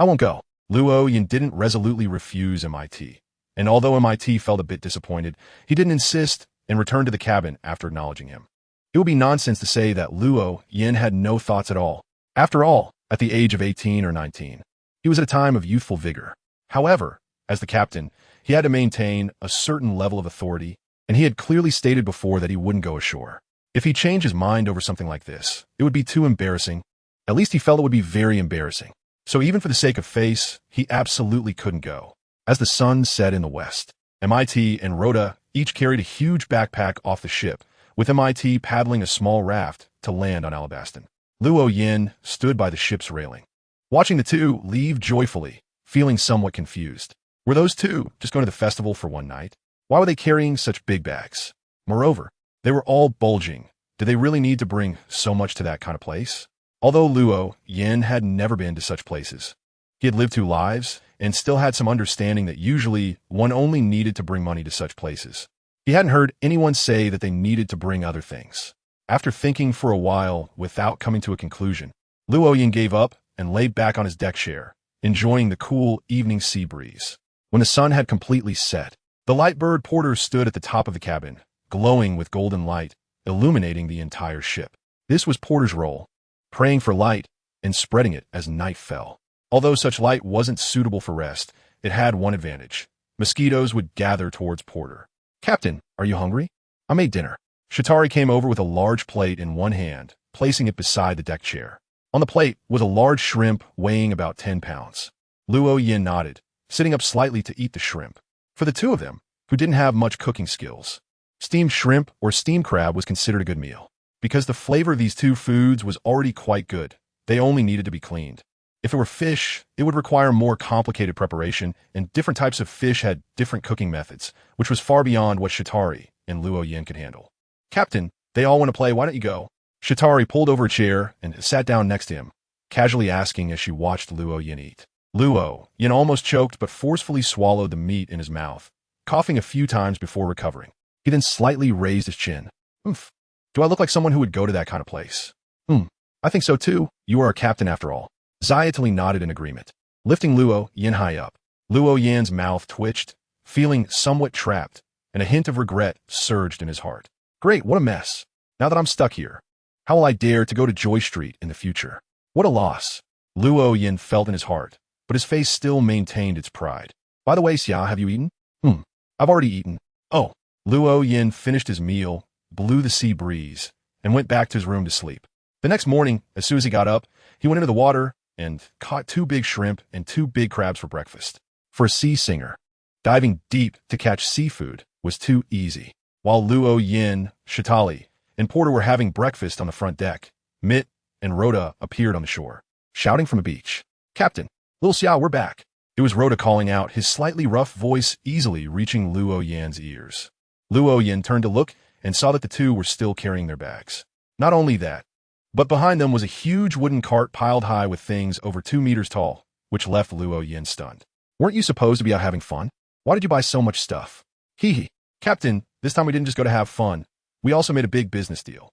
A: won't go. Luo Yin didn't resolutely refuse MIT, and although MIT felt a bit disappointed, he didn't insist and returned to the cabin after acknowledging him. It would be nonsense to say that Luo Yin had no thoughts at all. After all, at the age of 18 or 19, he was at a time of youthful vigor. However, as the captain, he had to maintain a certain level of authority, and he had clearly stated before that he wouldn't go ashore. If he changed his mind over something like this, it would be too embarrassing. At least he felt it would be very embarrassing. So even for the sake of face, he absolutely couldn't go. As the sun set in the west, MIT and Rhoda each carried a huge backpack off the ship, with MIT paddling a small raft to land on Alabaston. Luo Yin stood by the ship's railing, watching the two leave joyfully, feeling somewhat confused. Were those two just going to the festival for one night? Why were they carrying such big bags? Moreover, they were all bulging. Did they really need to bring so much to that kind of place? Although Luo Yin had never been to such places, he had lived 2 lives and still had some understanding that usually one only needed to bring money to such places. He hadn't heard anyone say that they needed to bring other things. After thinking for a while without coming to a conclusion, Luo Yin gave up and lay back on his deck chair, enjoying the cool evening sea breeze. When the sun had completely set, the Lightbird porter stood at the top of the cabin, glowing with golden light, illuminating the entire ship. This was Porter's role, praying for light and spreading it as night fell. Although such light wasn't suitable for rest, it had one advantage. Mosquitoes would gather towards Porter. Captain, are you hungry? I made dinner. Shatari came over with a large plate in one hand, placing it beside the deck chair. On the plate was a large shrimp weighing about 10 pounds. Luo Yin nodded, sitting up slightly to eat the shrimp. For the two of them, who didn't have much cooking skills, steamed shrimp or steamed crab was considered a good meal. Because the flavor of these two foods was already quite good, they only needed to be cleaned. If it were fish, it would require more complicated preparation, and different types of fish had different cooking methods, which was far beyond what Shatari and Luo Yin could handle. Captain, they all want to play, why don't you go? Shatari pulled over a chair and sat down next to him, casually asking as she watched Luo Yin eat. Luo Yin almost choked but forcefully swallowed the meat in his mouth, coughing a few times before recovering. He then slightly raised his chin. Oomph. Do I look like someone who would go to that kind of place? I think so too. You are a captain after all. Zayatali nodded in agreement, lifting Luo Yin high up. Luo Yin's mouth twitched, feeling somewhat trapped, and a hint of regret surged in his heart. Great, what a mess. Now that I'm stuck here, how will I dare to go to Joy Street in the future? What a loss. Luo Yin felt in his heart, but his face still maintained its pride. By the way, Xia, have you eaten? I've already eaten. Oh. Luo Yin finished his meal, blew the sea breeze, and went back to his room to sleep. The next morning, as soon as he got up, he went into the water and caught 2 big shrimp and 2 big crabs for breakfast. For a sea singer, diving deep to catch seafood was too easy. While Luo Yin, Shatali, and Porter were having breakfast on the front deck, Mit and Rhoda appeared on the shore, shouting from the beach. Captain, Lil Xiao, we're back. It was Rhoda calling out, his slightly rough voice easily reaching Luo Yin's ears. Luo Yin turned to look and saw that the two were still carrying their bags. Not only that, but behind them was a huge wooden cart piled high with things over 2 meters tall, which left Luo Yin stunned. Weren't you supposed to be out having fun? Why did you buy so much stuff? Hee hee. Captain, this time we didn't just go to have fun. We also made a big business deal.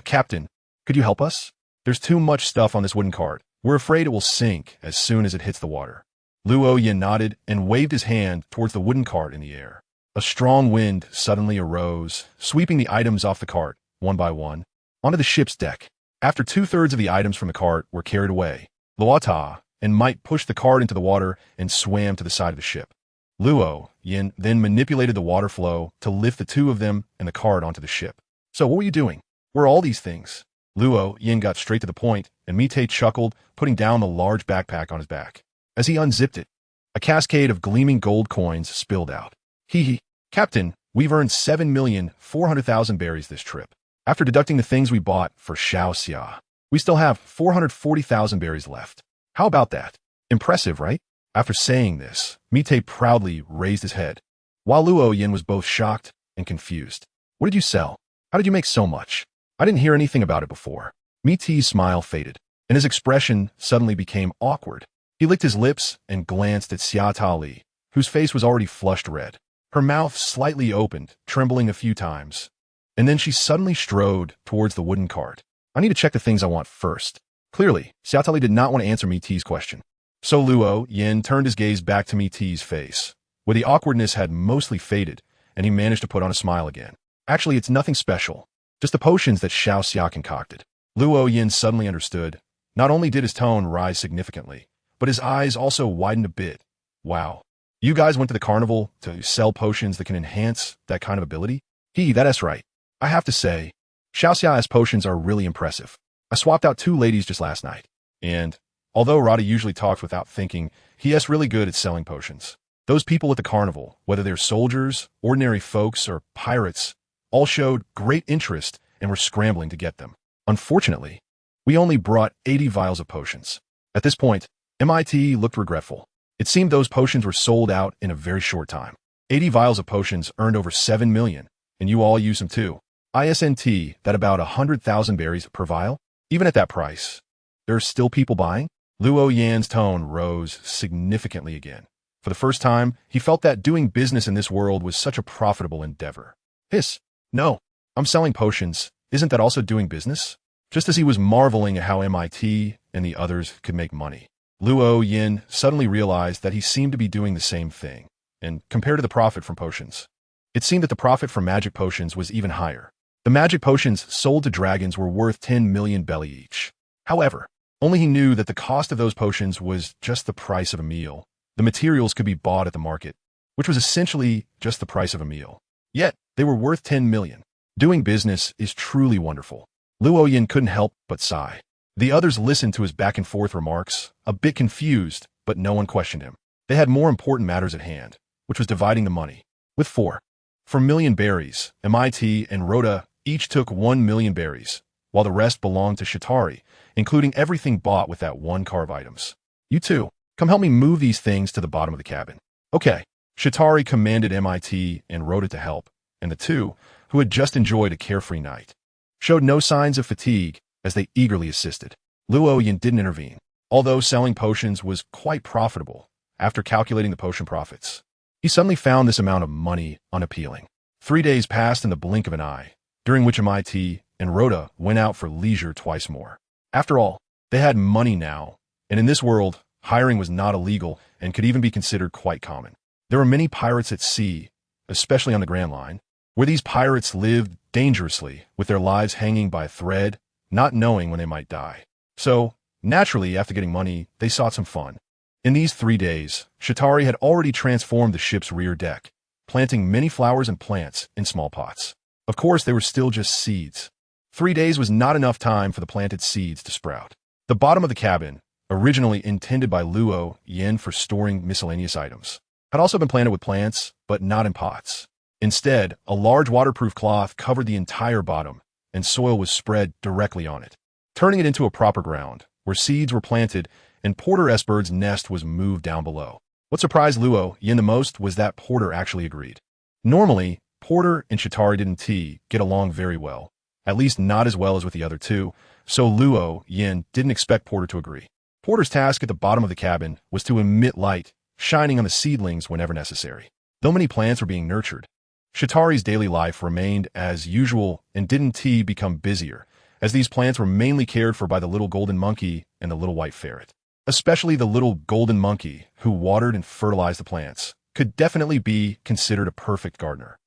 A: Captain, could you help us? There's too much stuff on this wooden cart. We're afraid it will sink as soon as it hits the water. Luo Yin nodded and waved his hand towards the wooden cart in the air. A strong wind suddenly arose, sweeping the items off the cart, one by one, onto the ship's deck. After two-thirds of the items from the cart were carried away, Luota and Might pushed the cart into the water and swam to the side of the ship. Luo Yin then manipulated the water flow to lift the two of them and the cart onto the ship. So what were you doing? Where are all these things? Luo Yin got straight to the point, and Mitei chuckled, putting down the large backpack on his back. As he unzipped it, a cascade of gleaming gold coins spilled out. Hee, Captain, we've earned 7,400,000 berries this trip. After deducting the things we bought for Xiaoxia, we still have 440,000 berries left. How about that? Impressive, right? After saying this, Mitei proudly raised his head, while Luo Yin was both shocked and confused. What did you sell? How did you make so much? I didn't hear anything about it before. Mitei's smile faded, and his expression suddenly became awkward. He licked his lips and glanced at Xia Tali, whose face was already flushed red. Her mouth slightly opened, trembling a few times. And then she suddenly strode towards the wooden cart. I need to check the things I want first. Clearly, Xia Tali did not want to answer Mitei's question. So Luo Yin turned his gaze back to Mitei's face, where the awkwardness had mostly faded, and he managed to put on a smile again. Actually, it's nothing special. Just the potions that Xiaoxia concocted. Luo Yin suddenly understood. Not only did his tone rise significantly, but his eyes also widened a bit. Wow. You guys went to the carnival to sell potions that can enhance that kind of ability? That's right. I have to say, Xiaoxia's potions are really impressive. I swapped out 2 ladies just last night. And, although Rada usually talks without thinking, he is really good at selling potions. Those people at the carnival, whether they're soldiers, ordinary folks, or pirates, all showed great interest and were scrambling to get them. Unfortunately, we only brought 80 vials of potions. At this point, MIT looked regretful. It seemed those potions were sold out in a very short time. 80 vials of potions earned over 7 million, and you all use them too. ISNT, that about 100,000 berries per vial? Even at that price, there are still people buying? Luo Yan's tone rose significantly again. For the first time, he felt that doing business in this world was such a profitable endeavor. No, I'm selling potions. Isn't that also doing business? Just as he was marveling at how MIT and the others could make money, Luo Yin suddenly realized that he seemed to be doing the same thing, and compared to the profit from potions, it seemed that the profit from magic potions was even higher. The magic potions sold to dragons were worth 10 million belly each. However, only he knew that the cost of those potions was just the price of a meal. The materials could be bought at the market, which was essentially just the price of a meal. Yet, they were worth 10 million. Doing business is truly wonderful. Luo Yin couldn't help but sigh. The others listened to his back-and-forth remarks, a bit confused, but no one questioned him. They had more important matters at hand, which was dividing the money. With 4 million berries, MIT and Rhoda each took 1 million berries, while the rest belonged to Shatari, including everything bought with that 1 car of items. You two, come help me move these things to the bottom of the cabin. Okay. Shatari commanded MIT and Rhoda to help, and the two, who had just enjoyed a carefree night, showed no signs of fatigue as they eagerly assisted. Luo Yin didn't intervene, although selling potions was quite profitable. After calculating the potion profits, he suddenly found this amount of money unappealing. 3 days passed in the blink of an eye, during which MIT and Rhoda went out for leisure twice more. After all, they had money now, and in this world, hiring was not illegal and could even be considered quite common. There were many pirates at sea, especially on the Grand Line, where these pirates lived dangerously with their lives hanging by a thread, not knowing when they might die. So, naturally, after getting money, they sought some fun. In these 3 days, Shatari had already transformed the ship's rear deck, planting many flowers and plants in small pots. Of course, they were still just seeds. 3 days was not enough time for the planted seeds to sprout. The bottom of the cabin, originally intended by Luo Yin for storing miscellaneous items, had also been planted with plants, but not in pots. Instead, a large waterproof cloth covered the entire bottom, and soil was spread directly on it, turning it into a proper ground, where seeds were planted and Porter Esper's nest was moved down below. What surprised Luo Yin the most was that Porter actually agreed. Normally, Porter and Shatari didn't get along very well, at least not as well as with the other two, so Luo Yin didn't expect Porter to agree. Porter's task at the bottom of the cabin was to emit light, shining on the seedlings whenever necessary. Though many plants were being nurtured, Shatari's daily life remained as usual and didn't become busier, as these plants were mainly cared for by the little golden monkey and the little white ferret. Especially the little golden monkey, who watered and fertilized the plants, could definitely be considered a perfect gardener.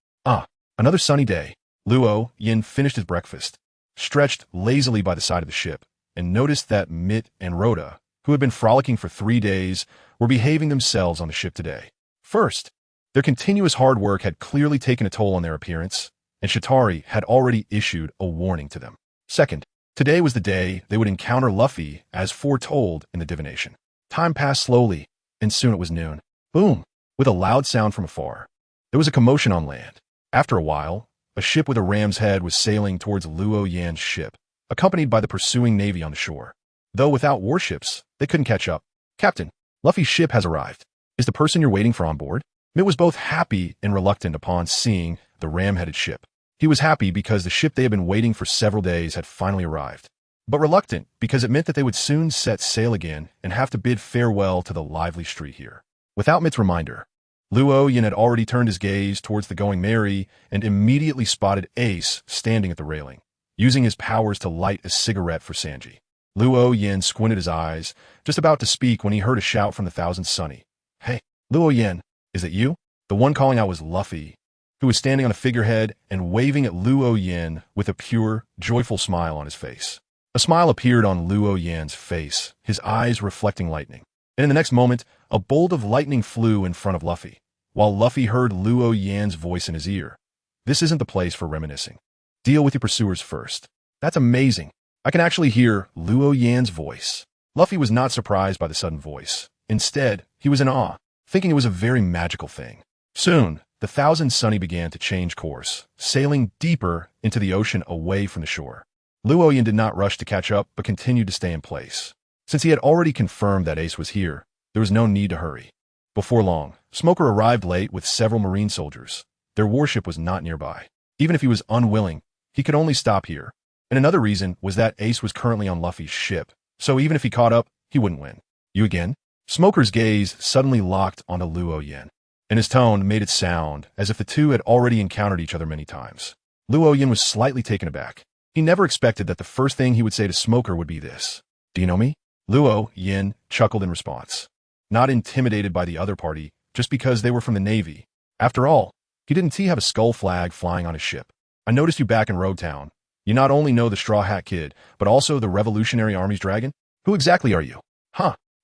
A: Another sunny day. Luo Yin finished his breakfast, stretched lazily by the side of the ship, and noticed that Mit and Rhoda, who had been frolicking for 3 days, were behaving themselves on the ship today. First, their continuous hard work had clearly taken a toll on their appearance, and Shatari had already issued a warning to them. Second, today was the day they would encounter Luffy as foretold in the divination. Time passed slowly, and soon it was noon. Boom! With a loud sound from afar, there was a commotion on land. After a while, a ship with a ram's head was sailing towards Luo Yan's ship, accompanied by the pursuing navy on the shore. Though without warships, they couldn't catch up. Captain, Luffy's ship has arrived. Is the person you're waiting for on board? Mit was both happy and reluctant upon seeing the ram-headed ship. He was happy because the ship they had been waiting for several days had finally arrived, but reluctant because it meant that they would soon set sail again and have to bid farewell to the lively street here. Without Mit's reminder, Luo Yin had already turned his gaze towards the Going Merry and immediately spotted Ace standing at the railing, using his powers to light a cigarette for Sanji. Luo Yin squinted his eyes, just about to speak when he heard a shout from the Thousand Sunny. Hey, Luo Yin, is it you? The one calling out was Luffy, who was standing on a figurehead and waving at Luo Yin with a pure, joyful smile on his face. A smile appeared on Luo Yan's face, his eyes reflecting lightning. And in the next moment, a bolt of lightning flew in front of Luffy, while Luffy heard Luo Yan's voice in his ear. This isn't the place for reminiscing. Deal with your pursuers first. That's amazing. I can actually hear Luo Yan's voice. Luffy was not surprised by the sudden voice. Instead, he was in awe, thinking it was a very magical thing. Soon, the Thousand Sunny began to change course, sailing deeper into the ocean away from the shore. Luo Yan did not rush to catch up, but continued to stay in place. Since he had already confirmed that Ace was here, there was no need to hurry. Before long, Smoker arrived late with several marine soldiers. Their warship was not nearby. Even if he was unwilling, he could only stop here. And another reason was that Ace was currently on Luffy's ship, so even if he caught up, he wouldn't win. You again? Smoker's gaze suddenly locked onto Luo Yan, and his tone made it sound as if the two had already encountered each other many times. Luo Yan was slightly taken aback. He never expected that the first thing he would say to Smoker would be this. Do you know me? Luo Yan chuckled in response, not intimidated by the other party just because they were from the Navy. After all, he didn't have a skull flag flying on his ship. I noticed you back in Road Town. You not only know the Straw Hat Kid, but also the Revolutionary Army's dragon? Who exactly are you?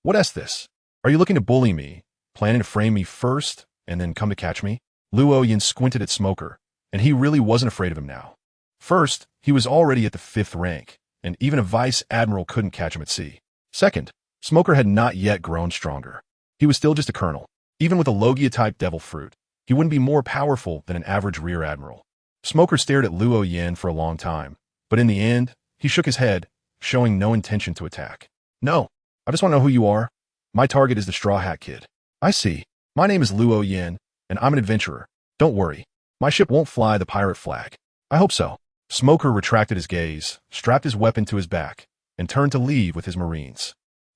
A: What is this? Are you looking to bully me, planning to frame me first, and then come to catch me? Luo Yan squinted at Smoker, and he really wasn't afraid of him now. First, he was already at the 5th rank, and even a vice admiral couldn't catch him at sea. Second, Smoker had not yet grown stronger. He was still just a colonel. Even with a Logia-type devil fruit, he wouldn't be more powerful than an average rear admiral. Smoker stared at Luo Yan for a long time, but in the end, he shook his head, showing no intention to attack. No, I just want to know who you are. My target is the Straw Hat Kid. I see. My name is Luo Yan, and I'm an adventurer. Don't worry. My ship won't fly the pirate flag. I hope so. Smoker retracted his gaze, strapped his weapon to his back, and turned to leave with his marines.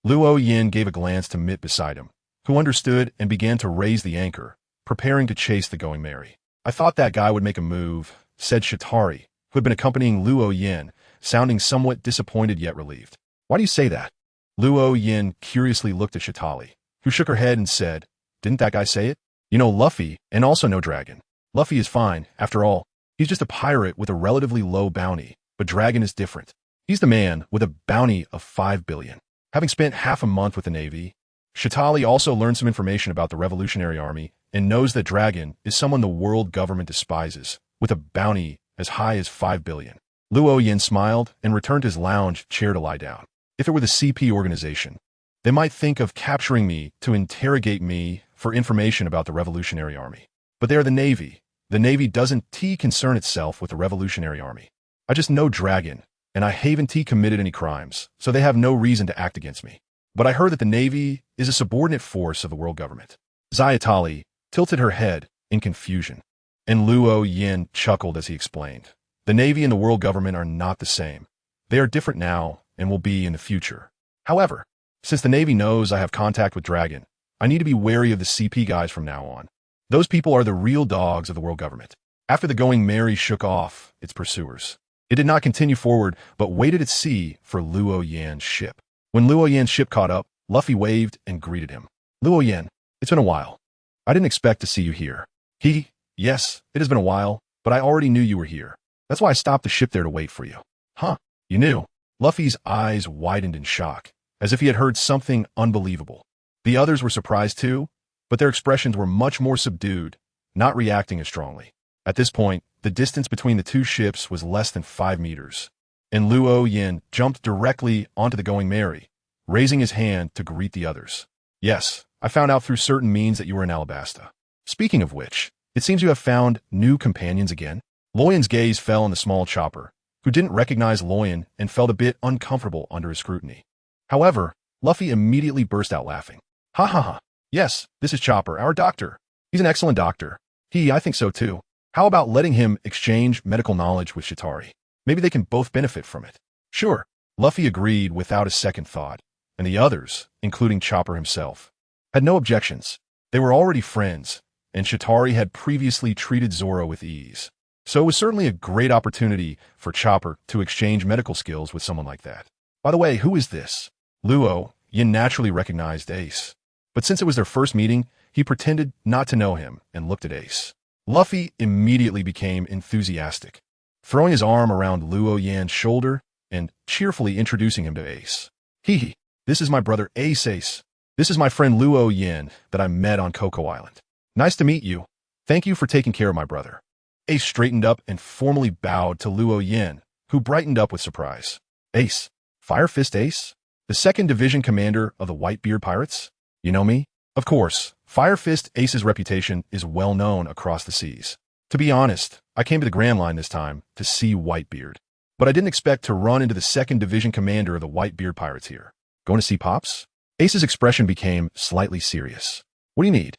A: Luo Yan gave a glance to Mit beside him, who understood and began to raise the anchor, preparing to chase the Going Merry. I thought that guy would make a move, said Shatari, who had been accompanying Luo Yan, sounding somewhat disappointed yet relieved. Why do you say that? Luo Yan curiously looked at Shatali, who shook her head and said, Didn't that guy say it? You know Luffy, and also no dragon. Luffy is fine, after all. He's just a pirate with a relatively low bounty, but Dragon is different. He's the man with a bounty of 5 billion. Having spent half a month with the Navy, Shatali also learned some information about the Revolutionary Army and knows that Dragon is someone the world government despises, with a bounty as high as 5 billion. Luo Yan smiled and returned to his lounge chair to lie down. If it were the CP organization, they might think of capturing me to interrogate me for information about the Revolutionary Army. But they are the Navy. The Navy doesn't concern itself with the Revolutionary Army. I just know Dragon, and I haven't committed any crimes, so they have no reason to act against me. But I heard that the Navy is a subordinate force of the world government. Zayatali tilted her head in confusion, and Luo Yan chuckled as he explained. The Navy and the world government are not the same. They are different now and will be in the future. However, since the Navy knows I have contact with Dragon, I need to be wary of the CP guys from now on. Those people are the real dogs of the world government. After the Going Merry shook off its pursuers, it did not continue forward, but waited at sea for Luo Yan's ship. When Luo Yan's ship caught up, Luffy waved and greeted him. Luo Yan, it's been a while. I didn't expect to see you here. Yes, it has been a while, but I already knew you were here. That's why I stopped the ship there to wait for you. Huh, you knew? Luffy's eyes widened in shock, as if he had heard something unbelievable. The others were surprised too, but their expressions were much more subdued, not reacting as strongly. At this point, the distance between the two ships was less than 5 meters, and Luo Yin jumped directly onto the Going Merry, raising his hand to greet the others. Yes, I found out through certain means that you were in Alabasta. Speaking of which, it seems you have found new companions again. Loyan's gaze fell on the small chopper, who didn't recognize Loyan and felt a bit uncomfortable under his scrutiny. However, Luffy immediately burst out laughing. Ha ha ha. Yes, this is Chopper, our doctor. He's an excellent doctor. I think so too. How about letting him exchange medical knowledge with Chitauri? Maybe they can both benefit from it. Sure, Luffy agreed without a second thought, and the others, including Chopper himself, had no objections. They were already friends, and Chitauri had previously treated Zoro with ease. So it was certainly a great opportunity for Chopper to exchange medical skills with someone like that. By the way, who is this? Luo Yin naturally recognized Ace, but since it was their first meeting, he pretended not to know him and looked at Ace. Luffy immediately became enthusiastic, throwing his arm around Luo Yan's shoulder and cheerfully introducing him to Ace. This is my brother Ace. This is my friend Luo Yin that I met on Cocoa Island. Nice to meet you. Thank you for taking care of my brother. Ace straightened up and formally bowed to Luo Yin, who brightened up with surprise. Ace, Fire Fist Ace? The 2nd Division commander of the Whitebeard Pirates? You know me? Of course, Fire Fist Ace's reputation is well known across the seas. To be honest, I came to the Grand Line this time to see Whitebeard, but I didn't expect to run into the 2nd Division commander of the Whitebeard Pirates here. Going to see Pops? Ace's expression became slightly serious. What do you need?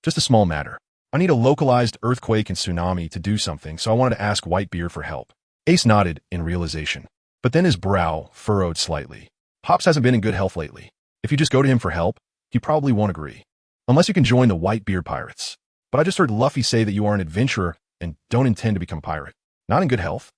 A: Just a small matter. I need a localized earthquake and tsunami to do something, so I wanted to ask Whitebeard for help. Ace nodded in realization, but then his brow furrowed slightly. Pops hasn't been in good health lately. If you just go to him for help, he probably won't agree. Unless you can join the Whitebeard Pirates. But I just heard Luffy say that you are an adventurer and don't intend to become a pirate. Not in good health?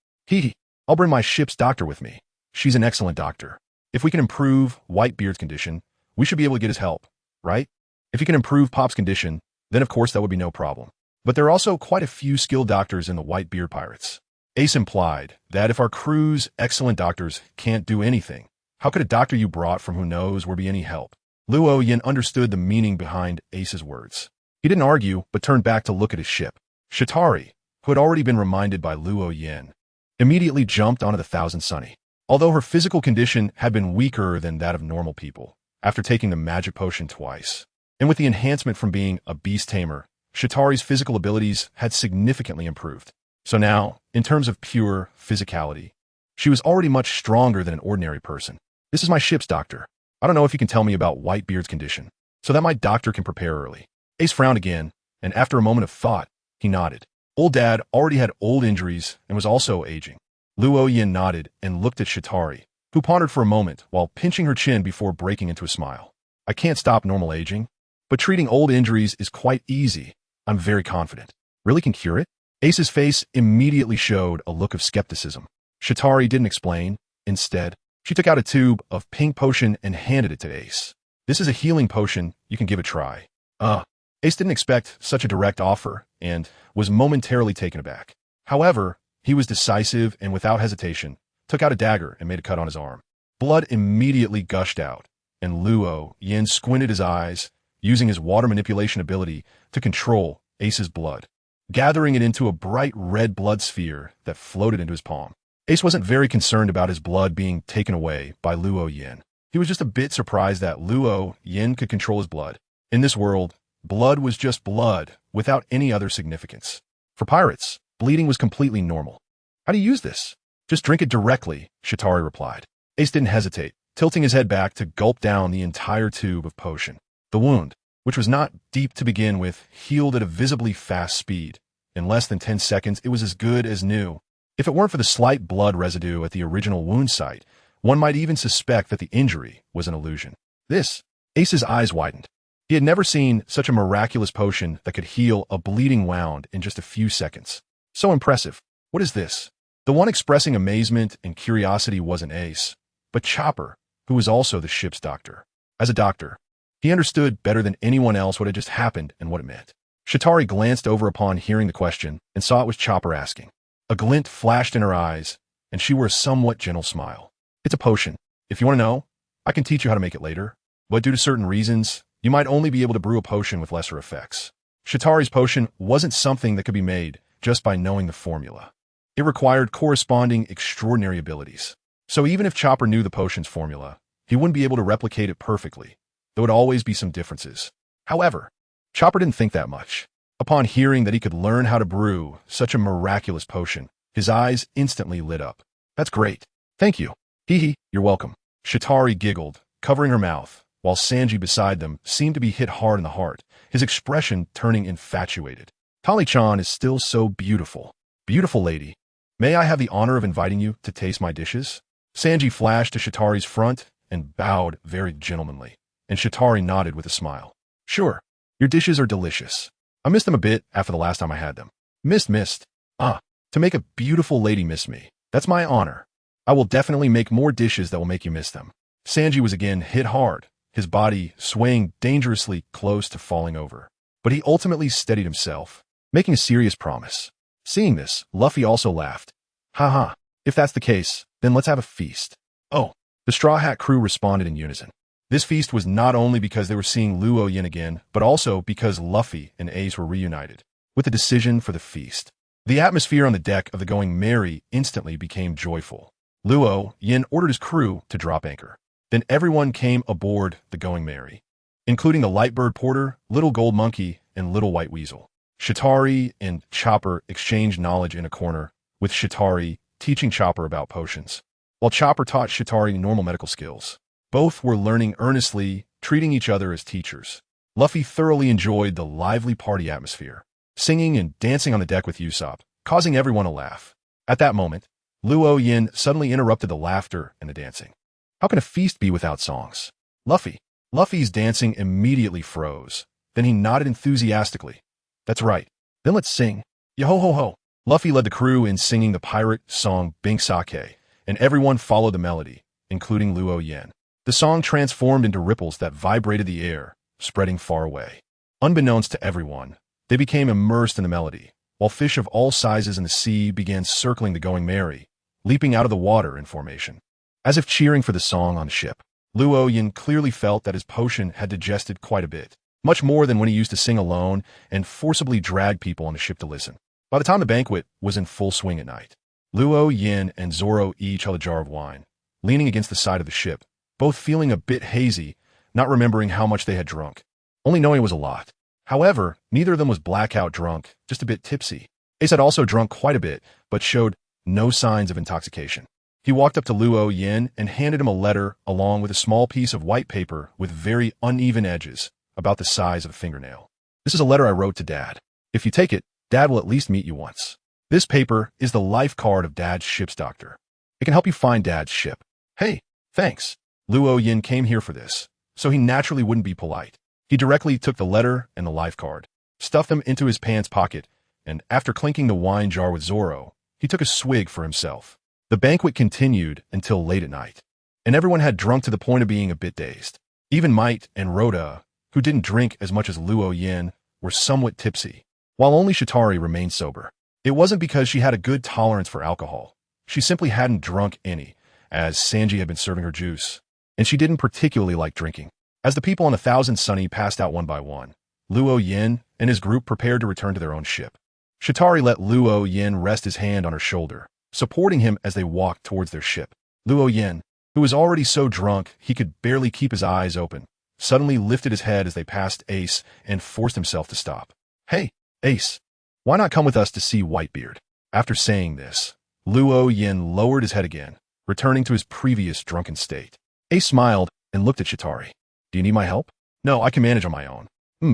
A: I'll bring my ship's doctor with me. She's an excellent doctor. If we can improve Whitebeard's condition, we should be able to get his help, right? If you can improve Pop's condition, then of course that would be no problem. But there are also quite a few skilled doctors in the Whitebeard Pirates. Ace implied that if our crew's excellent doctors can't do anything, how could a doctor you brought from who knows where be any help? Luo Yin understood the meaning behind Ace's words. He didn't argue, but turned back to look at his ship. Chitauri, who had already been reminded by Luo Yin, immediately jumped onto the Thousand Sunny. Although her physical condition had been weaker than that of normal people, after taking the magic potion twice, and with the enhancement from being a beast tamer, Chitauri's physical abilities had significantly improved. So now, in terms of pure physicality, she was already much stronger than an ordinary person. This is my ship's doctor. I don't know if you can tell me about Whitebeard's condition, so that my doctor can prepare early. Ace frowned again, and after a moment of thought, he nodded. Old Dad already had old injuries and was also aging. Luo Yin nodded and looked at Chitauri, who pondered for a moment while pinching her chin before breaking into a smile. I can't stop normal aging, but treating old injuries is quite easy. I'm very confident. Really can cure it? Ace's face immediately showed a look of skepticism. Chitauri didn't explain. Instead, she took out a tube of pink potion and handed it to Ace. This is a healing potion. You can give it a try. Ace didn't expect such a direct offer and was momentarily taken aback. However, he was decisive and without hesitation, took out a dagger and made a cut on his arm. Blood immediately gushed out, and Luo Yin squinted his eyes, using his water manipulation ability to control Ace's blood, gathering it into a bright red blood sphere that floated into his palm. Ace wasn't very concerned about his blood being taken away by Luo Yin. He was just a bit surprised that Luo Yin could control his blood. In this world, blood was just blood without any other significance. For pirates, bleeding was completely normal. How do you use this? Just drink it directly, Chitauri replied. Ace didn't hesitate, tilting his head back to gulp down the entire tube of potion. The wound, which was not deep to begin with, healed at a visibly fast speed. In less than 10 seconds, it was as good as new. If it weren't for the slight blood residue at the original wound site, one might even suspect that the injury was an illusion. Ace's eyes widened. He had never seen such a miraculous potion that could heal a bleeding wound in just a few seconds. So impressive. What is this? The one expressing amazement and curiosity wasn't Ace, but Chopper, who was also the ship's doctor. As a doctor, He understood better than anyone else what had just happened and what it meant. Shatari glanced over upon hearing the question and saw it was Chopper asking. A glint flashed in her eyes, and she wore a somewhat gentle smile. It's a potion. If you want to know, I can teach you how to make it later. But due to certain reasons, you might only be able to brew a potion with lesser effects. Shatari's potion wasn't something that could be made just by knowing the formula. It required corresponding extraordinary abilities. So even if Chopper knew the potion's formula, he wouldn't be able to replicate it perfectly. There would always be some differences. However, Chopper didn't think that much. Upon hearing that he could learn how to brew such a miraculous potion, his eyes instantly lit up. That's great. Thank you. Hee, you're welcome. Shatari giggled, covering her mouth, while Sanji beside them seemed to be hit hard in the heart, his expression turning infatuated. Tali-chan is still so beautiful. Beautiful lady. May I have the honor of inviting you to taste my dishes? Sanji flashed to Shatari's front and bowed very gentlemanly, and Shatari nodded with a smile. Sure. Your dishes are delicious. I missed them a bit after the last time I had them. Missed. To make a beautiful lady miss me. That's my honor. I will definitely make more dishes that will make you miss them. Sanji was again hit hard, his body swaying dangerously close to falling over. But he ultimately steadied himself, making a serious promise. Seeing this, Luffy also laughed. Ha. If that's the case, then let's have a feast. Oh, the Straw Hat crew responded in unison. This feast was not only because they were seeing Luo Yin again, but also because Luffy and Ace were reunited, with a decision for the feast. The atmosphere on the deck of the Going Merry instantly became joyful. Luo Yin ordered his crew to drop anchor. Then everyone came aboard the Going Merry, including the Lightbird Porter, Little Gold Monkey, and Little White Weasel. Shatari and Chopper exchanged knowledge in a corner, with Shatari teaching Chopper about potions, while Chopper taught Shatari normal medical skills. Both were learning earnestly, treating each other as teachers. Luffy thoroughly enjoyed the lively party atmosphere, singing and dancing on the deck with Usopp, causing everyone to laugh. At that moment, Luo Yin suddenly interrupted the laughter and the dancing. How can a feast be without songs? Luffy's dancing immediately froze. Then he nodded enthusiastically. That's right. Then let's sing. Yo-ho-ho-ho. Luffy led the crew in singing the pirate song Bink Sake, and everyone followed the melody, including Luo Yin. The song transformed into ripples that vibrated the air, spreading far away. Unbeknownst to everyone, they became immersed in the melody, while fish of all sizes in the sea began circling the Going Merry, leaping out of the water in formation. As if cheering for the song on the ship, Luo Yin clearly felt that his potion had digested quite a bit, much more than when he used to sing alone and forcibly drag people on the ship to listen. By the time the banquet was in full swing at night, Luo Yin and Zoro each held a jar of wine, leaning against the side of the ship, both feeling a bit hazy, not remembering how much they had drunk, only knowing it was a lot. However, neither of them was blackout drunk, just a bit tipsy. Ace had also drunk quite a bit, but showed no signs of intoxication. He walked up to Luo Yin and handed him a letter along with a small piece of white paper with very uneven edges, about the size of a fingernail. This is a letter I wrote to Dad. If you take it, Dad will at least meet you once. This paper is the life card of Dad's ship's doctor. It can help you find Dad's ship. Hey, thanks. Luo Yin came here for this, so he naturally wouldn't be polite. He directly took the letter and the life card, stuffed them into his pants pocket, and after clinking the wine jar with Zoro, he took a swig for himself. The banquet continued until late at night, and everyone had drunk to the point of being a bit dazed. Even Might and Rhoda, who didn't drink as much as Luo Yin, were somewhat tipsy, while only Shatari remained sober. It wasn't because she had a good tolerance for alcohol. She simply hadn't drunk any, as Sanji had been serving her juice, and she didn't particularly like drinking. As the people on 1000 Sunny passed out one by one, Luo Yin and his group prepared to return to their own ship. Shatari let Luo Yin rest his hand on her shoulder, supporting him as they walked towards their ship. Luo Yin, who was already so drunk he could barely keep his eyes open, suddenly lifted his head as they passed Ace and forced himself to stop. Hey, Ace, why not come with us to see Whitebeard? After saying this, Luo Yin lowered his head again, returning to his previous drunken state. Ace smiled and looked at Shatari. Do you need my help? No, I can manage on my own.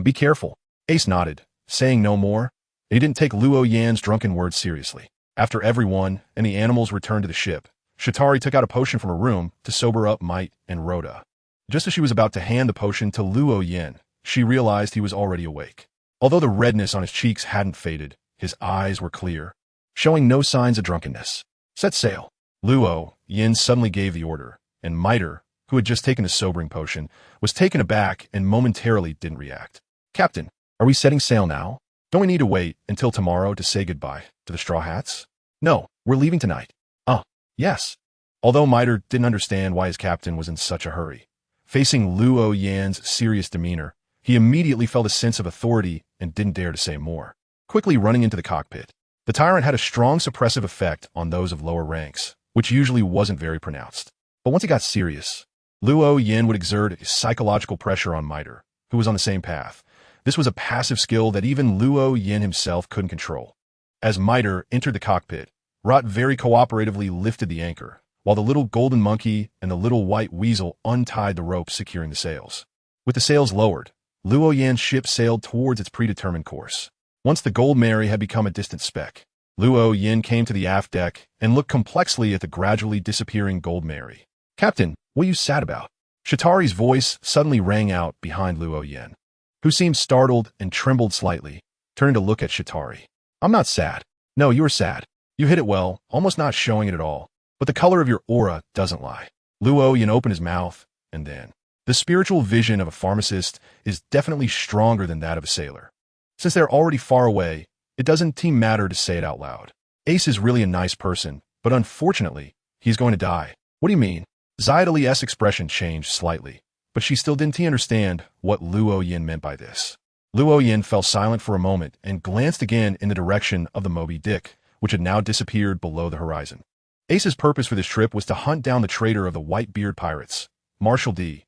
A: Be careful. Ace nodded, saying no more. He didn't take Luo Yin's drunken words seriously. After everyone and the animals returned to the ship, Shatari took out a potion from her room to sober up Might and Rhoda. Just as she was about to hand the potion to Luo Yin, she realized he was already awake. Although the redness on his cheeks hadn't faded, his eyes were clear, showing no signs of drunkenness. Set sail. Luo Yin suddenly gave the order, and Miter, who had just taken a sobering potion, was taken aback and momentarily didn't react. "Captain, are we setting sail now? Don't we need to wait until tomorrow to say goodbye to the Straw Hats?" "No, we're leaving tonight." "Oh, yes." Although Miter didn't understand why his captain was in such a hurry, facing Luo Yan's serious demeanor, he immediately felt a sense of authority and didn't dare to say more. Quickly running into the cockpit, the tyrant had a strong suppressive effect on those of lower ranks, which usually wasn't very pronounced. But once it got serious, Luo Yan would exert psychological pressure on Miter, who was on the same path. This was a passive skill that even Luo Yan himself couldn't control. As Miter entered the cockpit, Rot very cooperatively lifted the anchor, while the little golden monkey and the little white weasel untied the ropes securing the sails. With the sails lowered, Luo Yan's ship sailed towards its predetermined course. Once the Gold Mary had become a distant speck, Luo Yan came to the aft deck and looked complexly at the gradually disappearing Gold Mary. "Captain, what are you sad about?" Shatari's voice suddenly rang out behind Luo Yan, who seemed startled and trembled slightly, turning to look at Shatari. "I'm not sad." "No, you are sad. You hit it well, almost not showing it at all. But the color of your aura doesn't lie." Luo Yan opened his mouth, and then, the spiritual vision of a pharmacist is definitely stronger than that of a sailor. Since they're already far away, it doesn't matter to say it out loud. Ace is really a nice person, but unfortunately, he's going to die. "What do you mean?" Zayatali's expression changed slightly, but she still didn't understand what Luo Yan meant by this. Luo Yan fell silent for a moment and glanced again in the direction of the Moby Dick, which had now disappeared below the horizon. Ace's purpose for this trip was to hunt down the traitor of the Whitebeard pirates, Marshal D.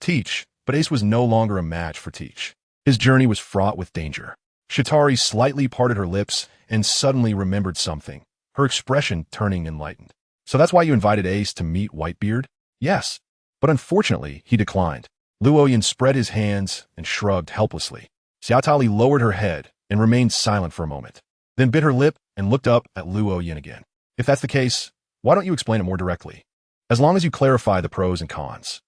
A: Teach, but Ace was no longer a match for Teach. His journey was fraught with danger. Shatari slightly parted her lips and suddenly remembered something, her expression turning enlightened. "So that's why you invited Ace to meet Whitebeard?" "Yes." But unfortunately, he declined. Luo Yan spread his hands and shrugged helplessly. Xiaotali lowered her head and remained silent for a moment, then bit her lip and looked up at Luo Yan again. "If that's the case, why don't you explain it more directly? As long as you clarify the pros and cons."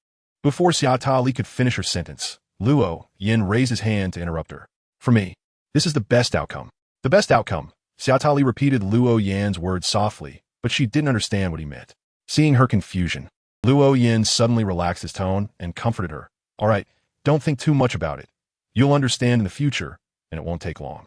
A: Before Xiaotali could finish her sentence, Luo Yan raised his hand to interrupt her. "For me, this is the best outcome." "The best outcome." Xiaotali repeated Luo Yan's words softly, but she didn't understand what he meant. Seeing her confusion, Luo Yan suddenly relaxed his tone and comforted her. "All right, don't think too much about it. You'll understand in the future, and it won't take long."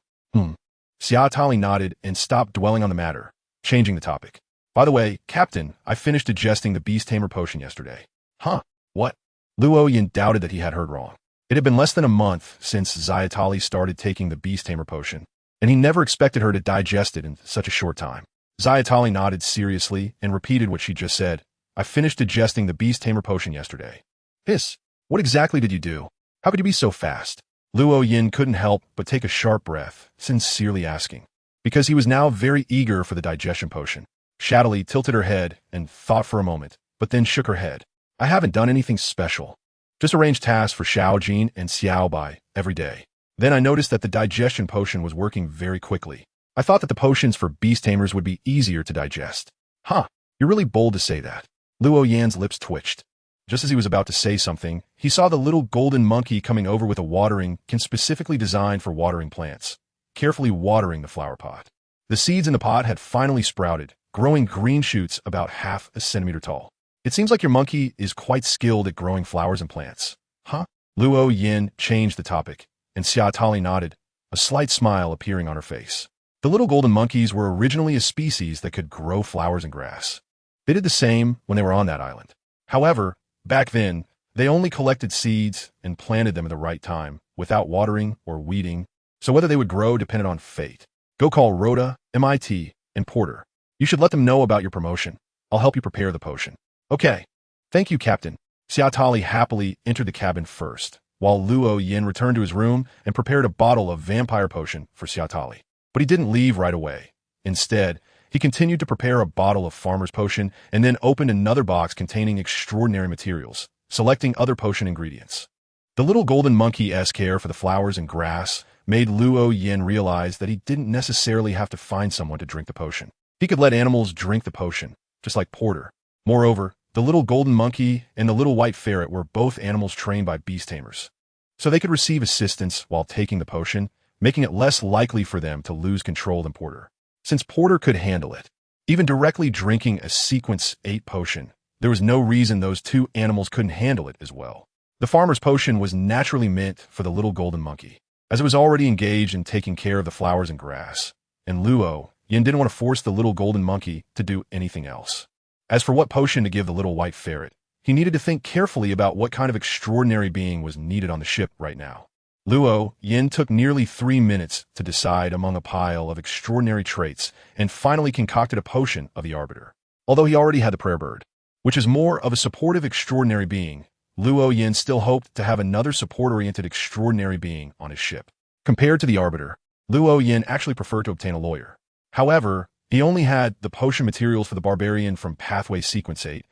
A: Xiaotali nodded and stopped dwelling on the matter, changing the topic. "By the way, Captain, I finished digesting the Beast Tamer potion yesterday." "Huh? What?" Luo Yan doubted that he had heard wrong. It had been less than a month since Zayatali started taking the Beast Tamer potion, and he never expected her to digest it in such a short time. Zayatali nodded seriously and repeated what she just said. "I finished digesting the Beast Tamer potion yesterday." "Hiss, what exactly did you do? How could you be so fast?" Luo Yan couldn't help but take a sharp breath, sincerely asking, because he was now very eager for the digestion potion. Shatali tilted her head and thought for a moment, but then shook her head. "I haven't done anything special. Just arranged tasks for Xiaojin and Xiaobai every day. Then I noticed that the digestion potion was working very quickly. I thought that the potions for beast tamers would be easier to digest." "Huh, you're really bold to say that." Luo Yan's lips twitched. Just as he was about to say something, he saw the little golden monkey coming over with a watering can specifically designed for watering plants, carefully watering the flower pot. The seeds in the pot had finally sprouted, growing green shoots about half a centimeter tall. "It seems like your monkey is quite skilled at growing flowers and plants." "Huh?" Luo Yan changed the topic, and Xiaotali nodded, a slight smile appearing on her face. The little golden monkeys were originally a species that could grow flowers and grass. They did the same when they were on that island. However, back then, they only collected seeds and planted them at the right time, without watering or weeding, so whether they would grow depended on fate. Go call Rhoda, MIT, and Porter. You should let them know about your promotion. I'll help you prepare the potion. "Okay. Thank you, Captain." Xiaotali happily entered the cabin first, while Luo Yan returned to his room and prepared a bottle of vampire potion for Xiaotali. But he didn't leave right away. Instead, he continued to prepare a bottle of farmer's potion and then opened another box containing extraordinary materials, selecting other potion ingredients. The little golden monkey-esque care for the flowers and grass made Luo Yan realize that he didn't necessarily have to find someone to drink the potion. He could let animals drink the potion, just like Porter. Moreover, the little golden monkey and the little white ferret were both animals trained by beast tamers, so they could receive assistance while taking the potion, making it less likely for them to lose control than Porter. Since Porter could handle it, even directly drinking a Sequence 8 potion There was no reason those two animals couldn't handle it as well. The farmer's potion was naturally meant for the little golden monkey, as it was already engaged in taking care of the flowers and grass, and Luo Yin didn't want to force the little golden monkey to do anything else. As for what potion to give the little white ferret, he needed to think carefully about what kind of extraordinary being was needed on the ship right now. Luo Yin took nearly 3 minutes to decide among a pile of extraordinary traits and finally concocted a potion of the arbiter. Although he already had the prayer bird, which is more of a supportive extraordinary being, Luo Yin still hoped to have another support-oriented extraordinary being on his ship. Compared to the arbiter, Luo Yin actually preferred to obtain a lawyer. However, he only had the potion materials for the barbarian from Pathway Sequence 8,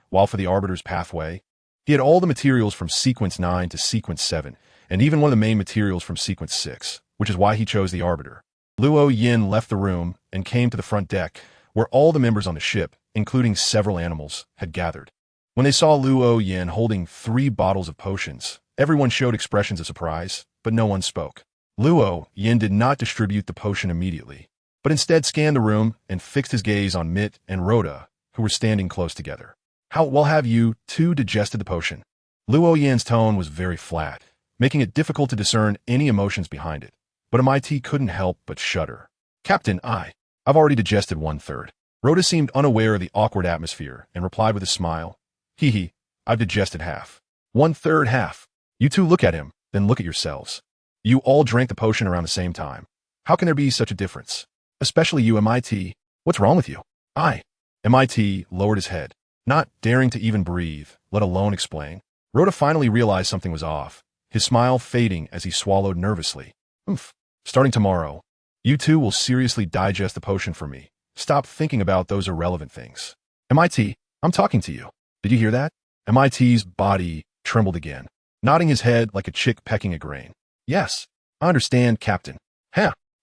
A: while for the arbiter's pathway, he had all the materials from Sequence 9 to Sequence 7, and even one of the main materials from Sequence 6, which is why he chose the arbiter. Luo Yin left the room and came to the front deck, where all the members on the ship, including several animals, had gathered. When they saw Luo Yin holding 3 bottles of potions, everyone showed expressions of surprise, but no one spoke. Luo Yin did not distribute the potion immediately, but instead scanned the room and fixed his gaze on Mit and Rhoda, who were standing close together. How well have you two digested the potion? Luo Yin's tone was very flat, making it difficult to discern any emotions behind it, but MIT couldn't help but shudder. Captain, I've already digested 1/3. Rhoda seemed unaware of the awkward atmosphere and replied with a smile. Hee, I've digested half. 1/3 half. You two look at him, then look at yourselves. You all drank the potion around the same time. How can there be such a difference? Especially you, MIT. What's wrong with you? MIT lowered his head, not daring to even breathe, let alone explain. Rhoda finally realized something was off, his smile fading as he swallowed nervously. Starting tomorrow, you two will seriously digest the potion for me. Stop thinking about those irrelevant things. MIT, I'm talking to you. Did you hear that? MIT's body trembled again, nodding his head like a chick pecking a grain. Yes, I understand, Captain.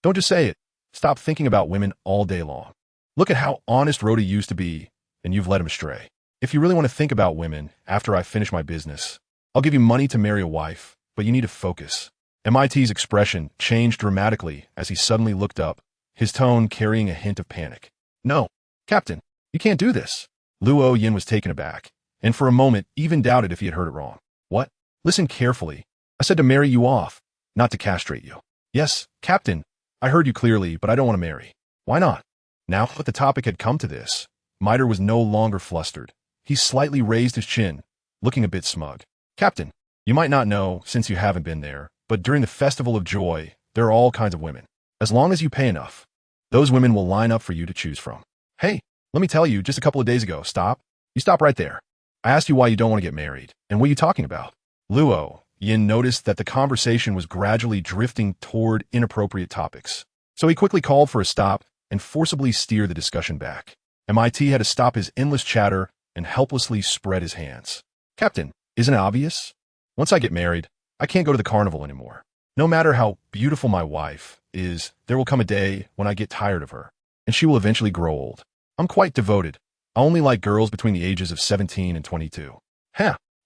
A: Don't just say it. Stop thinking about women all day long. Look at how honest Rhoda used to be, and you've led him astray. If you really want to think about women after I finish my business, I'll give you money to marry a wife, but you need to focus. MIT's expression changed dramatically as he suddenly looked up, his tone carrying a hint of panic. No, Captain, you can't do this. Luo Yin was taken aback, and for a moment even doubted if he had heard it wrong. What? Listen carefully. I said to marry you off, not to castrate you. Yes, Captain, I heard you clearly, but I don't want to marry. Why not? Now that the topic had come to this, Miter was no longer flustered. He slightly raised his chin, looking a bit smug. Captain, you might not know since you haven't been there, but during the Festival of Joy, there are all kinds of women. As long as you pay enough, those women will line up for you to choose from. Hey, let me tell you, just a couple of days ago, stop. You stop right there. I asked you why you don't want to get married, and what are you talking about? Luo Yin noticed that the conversation was gradually drifting toward inappropriate topics, so he quickly called for a stop and forcibly steered the discussion back. MIT had to stop his endless chatter and helplessly spread his hands. Captain, isn't it obvious? Once I get married, I can't go to the carnival anymore. No matter how beautiful my wife is, there will come a day when I get tired of her, and she will eventually grow old. I'm quite devoted. I only like girls between the ages of 17 and 22.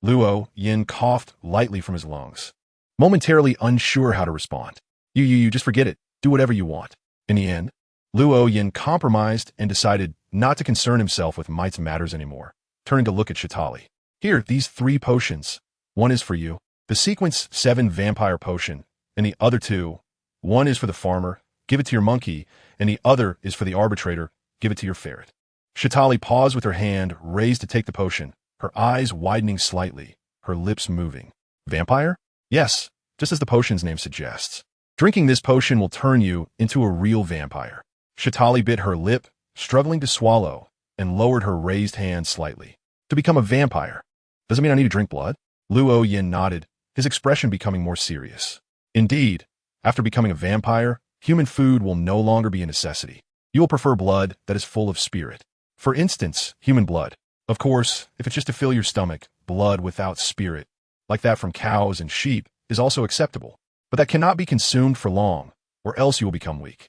A: Luo Yin coughed lightly from his lungs, momentarily unsure how to respond. You just forget it. Do whatever you want. In the end, Luo Yin compromised and decided not to concern himself with Mite's matters anymore, turning to look at Shitali. Here, these 3 potions. One is for you, the Sequence 7 vampire potion, and the other 2. One is for the farmer, give it to your monkey, and the other is for the arbitrator, give it to your ferret. Shitali paused with her hand raised to take the potion, her eyes widening slightly, her lips moving. Vampire? Yes, just as the potion's name suggests. Drinking this potion will turn you into a real vampire. Shitali bit her lip, struggling to swallow, and lowered her raised hand slightly. To become a vampire. Does it mean I need to drink blood? Luo Yin nodded, his expression becoming more serious. Indeed, after becoming a vampire, human food will no longer be a necessity. You will prefer blood that is full of spirit. For instance, human blood. Of course, if it's just to fill your stomach, blood without spirit, like that from cows and sheep, is also acceptable. But that cannot be consumed for long, or else you will become weak.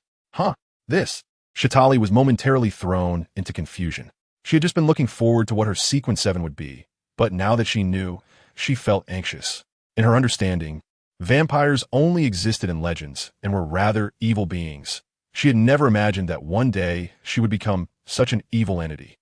A: This. Shitali was momentarily thrown into confusion. She had just been looking forward to what her Sequence 7 would be, but now that she knew, she felt anxious. In her understanding, vampires only existed in legends and were rather evil beings. She had never imagined that one day she would become such an evil entity.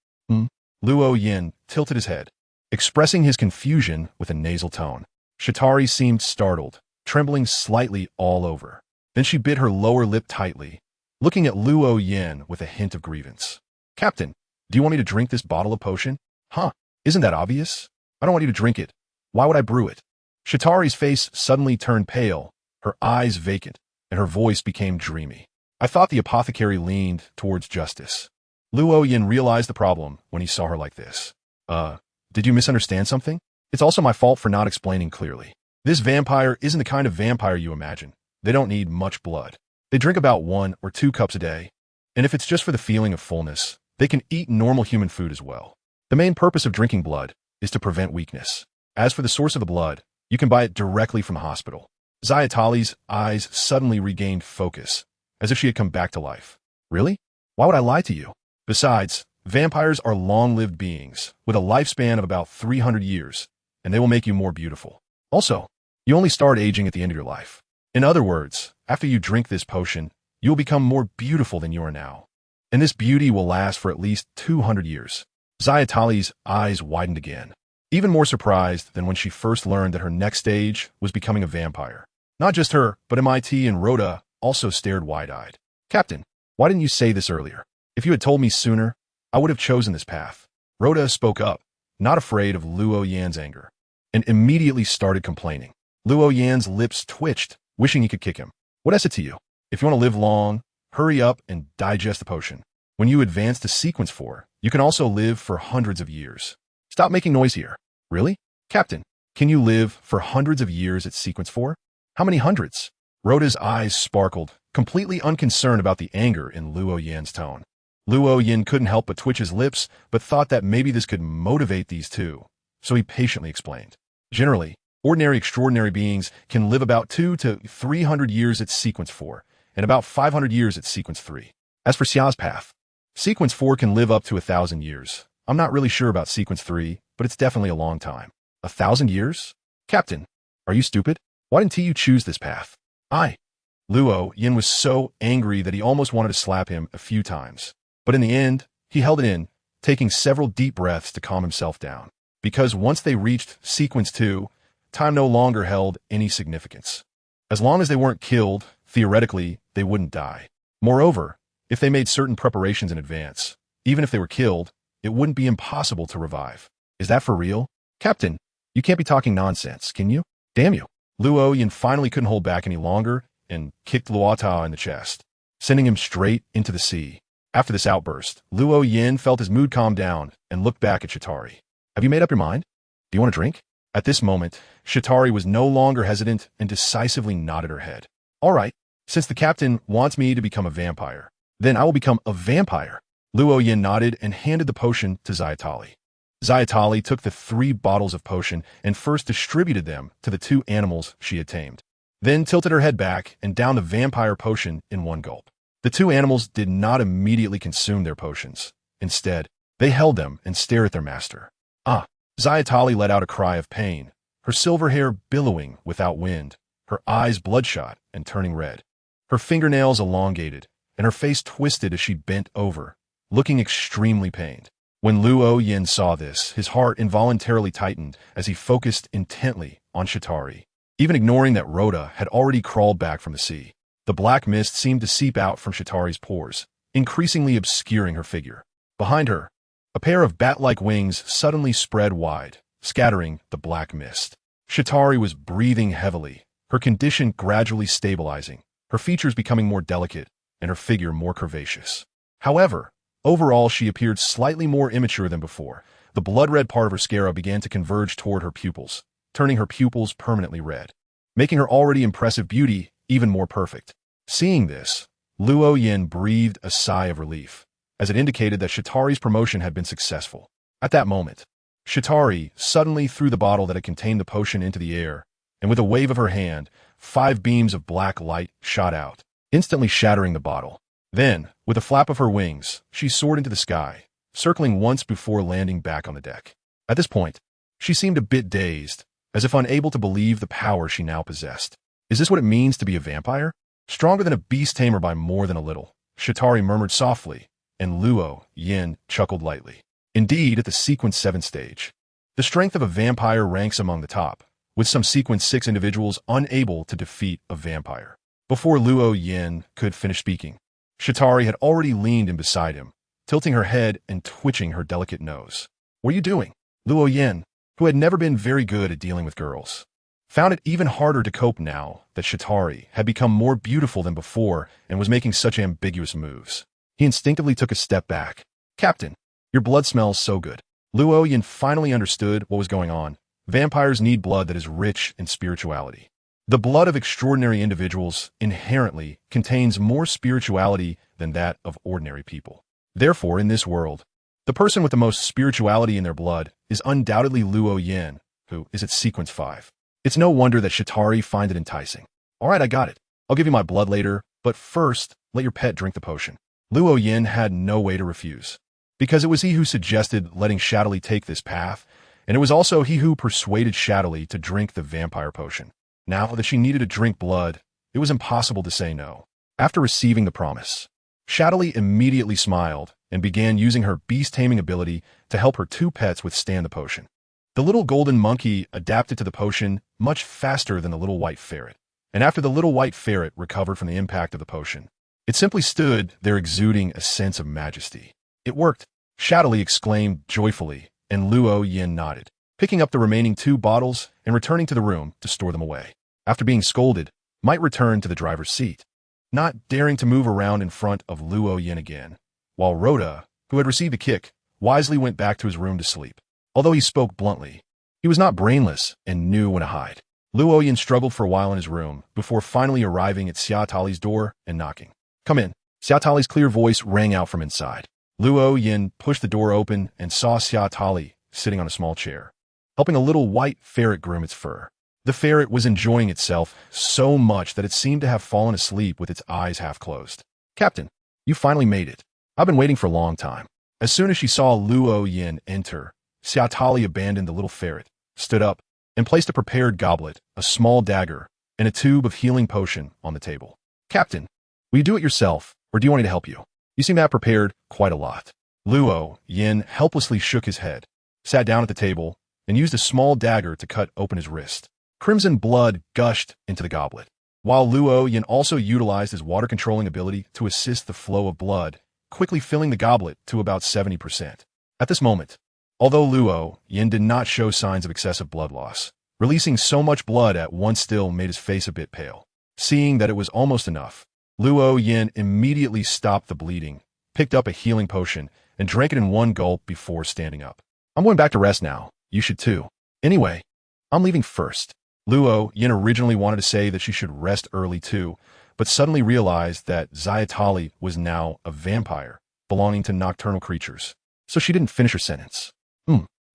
A: Luo Yin tilted his head, expressing his confusion with a nasal tone. Shatari seemed startled, trembling slightly all over. Then she bit her lower lip tightly, looking at Luo Yin with a hint of grievance. Captain, do you want me to drink this bottle of potion? Huh, isn't that obvious? I don't want you to drink it. Why would I brew it? Shatari's face suddenly turned pale, her eyes vacant, and her voice became dreamy. I thought the apothecary leaned towards justice. Luo Yin realized the problem when he saw her like this. Did you misunderstand something? It's also my fault for not explaining clearly. This vampire isn't the kind of vampire you imagine. They don't need much blood. They drink about 1 or 2 cups a day. And if it's just for the feeling of fullness, they can eat normal human food as well. The main purpose of drinking blood is to prevent weakness. As for the source of the blood, you can buy it directly from the hospital. Zayatali's eyes suddenly regained focus, as if she had come back to life. Really? Why would I lie to you? Besides, vampires are long-lived beings, with a lifespan of about 300 years, and they will make you more beautiful. Also, you only start aging at the end of your life. In other words, after you drink this potion, you will become more beautiful than you are now. And this beauty will last for at least 200 years. Zayatali's eyes widened again, even more surprised than when she first learned that her next stage was becoming a vampire. Not just her, but MIT and Rhoda also stared wide-eyed. Captain, why didn't you say this earlier? If you had told me sooner, I would have chosen this path. Rhoda spoke up, not afraid of Luo Yan's anger, and immediately started complaining. Luo Yan's lips twitched, wishing he could kick him. What is it to you? If you want to live long, hurry up and digest the potion. When you advance to sequence 4, you can also live for hundreds of years. Stop making noise here. Really? Captain, can you live for hundreds of years at sequence 4? How many hundreds? Rhoda's eyes sparkled, completely unconcerned about the anger in Luo Yan's tone. Luo Yin couldn't help but twitch his lips, but thought that maybe this could motivate these two, so he patiently explained. Generally, ordinary extraordinary beings can live about 200 to 300 years at sequence 4, and about 500 years at sequence 3. As for Xia's path, sequence 4 can live up to 1,000 years. I'm not really sure about sequence 3, but it's definitely a long time. 1,000 years? Captain, are you stupid? Why didn't you choose this path? Luo Yin was so angry that he almost wanted to slap him a few times. But in the end, he held it in, taking several deep breaths to calm himself down. Because once they reached sequence 2, time no longer held any significance. As long as they weren't killed, theoretically, they wouldn't die. Moreover, if they made certain preparations in advance, even if they were killed, it wouldn't be impossible to revive. Is that for real? Captain, you can't be talking nonsense, can you? Damn you. Luo Yin finally couldn't hold back any longer and kicked Luota in the chest, sending him straight into the sea. After this outburst, Luo Yin felt his mood calm down and looked back at Shatari. Have you made up your mind? Do you want a drink? At this moment, Shatari was no longer hesitant and decisively nodded her head. All right, since the captain wants me to become a vampire, then I will become a vampire. Luo Yin nodded and handed the potion to Zayatali. Zayatali took the 3 bottles of potion and first distributed them to the 2 animals she had tamed, then tilted her head back and downed the vampire potion in one gulp. The 2 animals did not immediately consume their potions. Instead, they held them and stared at their master. Zayatali let out a cry of pain, her silver hair billowing without wind, her eyes bloodshot and turning red, her fingernails elongated, and her face twisted as she bent over, looking extremely pained. When Luo Yin saw this, his heart involuntarily tightened as he focused intently on Shatari, even ignoring that Rhoda had already crawled back from the sea. The black mist seemed to seep out from Shatari's pores, increasingly obscuring her figure. Behind her, a pair of bat-like wings suddenly spread wide, scattering the black mist. Shatari was breathing heavily, her condition gradually stabilizing, her features becoming more delicate, and her figure more curvaceous. However, overall she appeared slightly more immature than before. The blood-red part of her sclera began to converge toward her pupils, turning her pupils permanently red, making her already impressive beauty even more perfect. Seeing this, Luo Yin breathed a sigh of relief, as it indicated that Shatari's promotion had been successful. At that moment, Shatari suddenly threw the bottle that had contained the potion into the air, and with a wave of her hand, 5 beams of black light shot out, instantly shattering the bottle. Then, with a flap of her wings, she soared into the sky, circling once before landing back on the deck. At this point, she seemed a bit dazed, as if unable to believe the power she now possessed. Is this what it means to be a vampire? Stronger than a beast tamer by more than a little, Shatari murmured softly, and Luo Yin chuckled lightly. Indeed, at the Sequence 7 stage, the strength of a vampire ranks among the top, with some Sequence 6 individuals unable to defeat a vampire. Before Luo Yin could finish speaking, Shatari had already leaned in beside him, tilting her head and twitching her delicate nose. "What are you doing?" Luo Yin, who had never been very good at dealing with girls, found it even harder to cope now that Shatari had become more beautiful than before and was making such ambiguous moves. He instinctively took a step back. "Captain, your blood smells so good." Luo Yin finally understood what was going on. Vampires need blood that is rich in spirituality. The blood of extraordinary individuals inherently contains more spirituality than that of ordinary people. Therefore, in this world, the person with the most spirituality in their blood is undoubtedly Luo Yin, who is at Sequence 5. It's no wonder that Shatari find it enticing. "All right, I got it. I'll give you my blood later, but first, let your pet drink the potion." Luo Yin had no way to refuse, because it was he who suggested letting Shadowly take this path, and it was also he who persuaded Shadowly to drink the vampire potion. Now that she needed to drink blood, it was impossible to say no. After receiving the promise, Shadowly immediately smiled and began using her beast-taming ability to help her two pets withstand the potion. The little golden monkey adapted to the potion much faster than the little white ferret, and after the little white ferret recovered from the impact of the potion, it simply stood there exuding a sense of majesty. "It worked!" Shadowly exclaimed joyfully, and Luo Yin nodded, picking up the remaining 2 bottles and returning to the room to store them away. After being scolded, Might returned to the driver's seat, not daring to move around in front of Luo Yin again, while Rhoda, who had received a kick, wisely went back to his room to sleep. Although he spoke bluntly, he was not brainless and knew when to hide. Luo Yin struggled for a while in his room before finally arriving at Xia Tali's door and knocking. "Come in." Xia Tali's clear voice rang out from inside. Luo Yin pushed the door open and saw Xia Tali sitting on a small chair, helping a little white ferret groom its fur. The ferret was enjoying itself so much that it seemed to have fallen asleep with its eyes half closed. "Captain, you finally made it. I've been waiting for a long time." As soon as she saw Luo Yin enter, Xia Tali abandoned the little ferret, stood up, and placed a prepared goblet, a small dagger, and a tube of healing potion on the table. "Captain, will you do it yourself, or do you want me to help you? You seem to have prepared quite a lot." Luo Yin helplessly shook his head, sat down at the table, and used a small dagger to cut open his wrist. Crimson blood gushed into the goblet, while Luo Yin also utilized his water-controlling ability to assist the flow of blood, quickly filling the goblet to about 70%. At this moment, although Luo Yin did not show signs of excessive blood loss, releasing so much blood at once still made his face a bit pale. Seeing that it was almost enough, Luo Yin immediately stopped the bleeding, picked up a healing potion, and drank it in one gulp before standing up. "I'm going back to rest now. You should too. Anyway, I'm leaving first." Luo Yin originally wanted to say that she should rest early too, but suddenly realized that Xia Tali was now a vampire belonging to nocturnal creatures, so she didn't finish her sentence.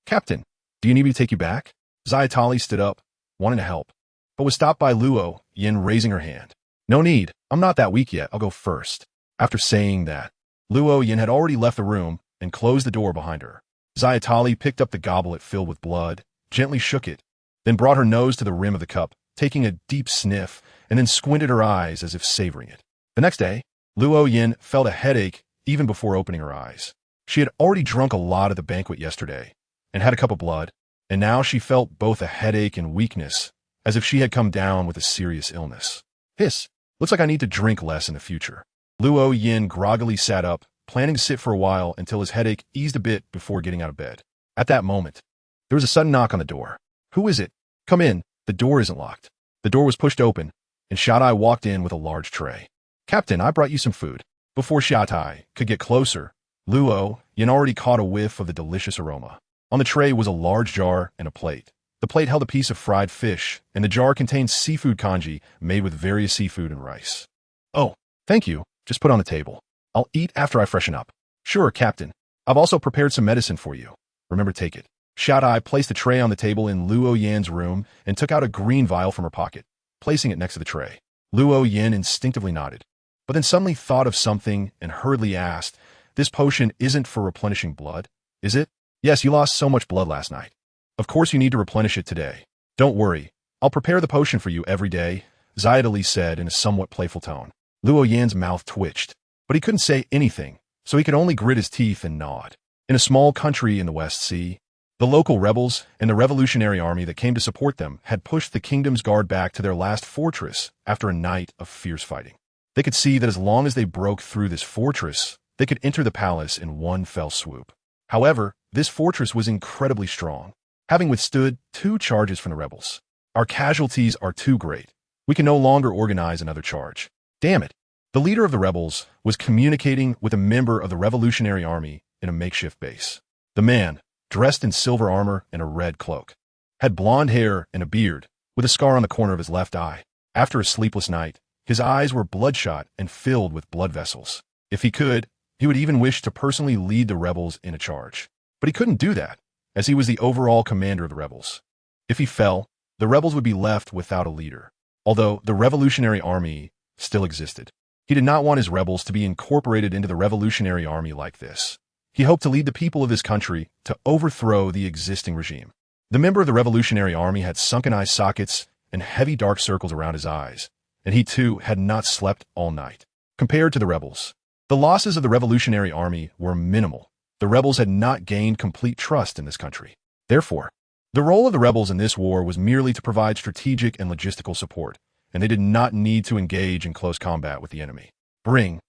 A: Captain, do you need me to take you back?" Xia Tali stood up, wanting to help, but was stopped by Luo Yin raising her hand. "No need. I'm not that weak yet. I'll go first." After saying that, Luo Yin had already left the room and closed the door behind her. Xia Tali picked up the goblet filled with blood, gently shook it, then brought her nose to the rim of the cup, taking a deep sniff, and then squinted her eyes as if savoring it. The next day, Luo Yin felt a headache even before opening her eyes. She had already drunk a lot at the banquet yesterday and had a cup of blood, and now she felt both a headache and weakness, as if she had come down with a serious illness. "Hiss, looks like I need to drink less in the future." Luo Yin groggily sat up, planning to sit for a while until his headache eased a bit before getting out of bed. At that moment, there was a sudden knock on the door. "Who is it? Come in. The door isn't locked." The door was pushed open, and Shaddai walked in with a large tray. "Captain, I brought you some food." Before Shaddai could get closer, Luo Yin already caught a whiff of the delicious aroma. On the tray was a large jar and a plate. The plate held a piece of fried fish, and the jar contained seafood congee made with various seafood and rice. "Oh, thank you. Just put it on the table. I'll eat after I freshen up." "Sure, Captain. I've also prepared some medicine for you. Remember, take it." Shaddai placed the tray on the table in Luo Yin's room and took out a green vial from her pocket, placing it next to the tray. Luo Yin instinctively nodded, but then suddenly thought of something and hurriedly asked, "This potion isn't for replenishing blood, is it?" "Yes, you lost so much blood last night. Of course you need to replenish it today. Don't worry, I'll prepare the potion for you every day," Xia Tali said in a somewhat playful tone. Luo Yin's mouth twitched, but he couldn't say anything, so he could only grit his teeth and nod. In a small country in the West Sea, the local rebels and the Revolutionary Army that came to support them had pushed the kingdom's guard back to their last fortress after a night of fierce fighting. They could see that as long as they broke through this fortress, they could enter the palace in one fell swoop. However, this fortress was incredibly strong, having withstood 2 charges from the rebels. Our casualties are too great. We can no longer organize another charge. Damn it. The leader of the rebels was communicating with a member of the Revolutionary Army in a makeshift base. The man, dressed in silver armor and a red cloak, had blonde hair and a beard, with a scar on the corner of his left eye. After a sleepless night, his eyes were bloodshot and filled with blood vessels. If he could, he would even wish to personally lead the rebels in a charge. But he couldn't do that, as he was the overall commander of the rebels. If he fell, the rebels would be left without a leader. Although the Revolutionary Army still existed, he did not want his rebels to be incorporated into the Revolutionary Army like this. He hoped to lead the people of his country to overthrow the existing regime. The member of the Revolutionary Army had sunken eye sockets and heavy dark circles around his eyes, and he too had not slept all night. Compared to the rebels, the losses of the Revolutionary Army were minimal. The rebels had not gained complete trust in this country. Therefore, the role of the rebels in this war was merely to provide strategic and logistical support, and they did not need to engage in close combat with the enemy. Bring.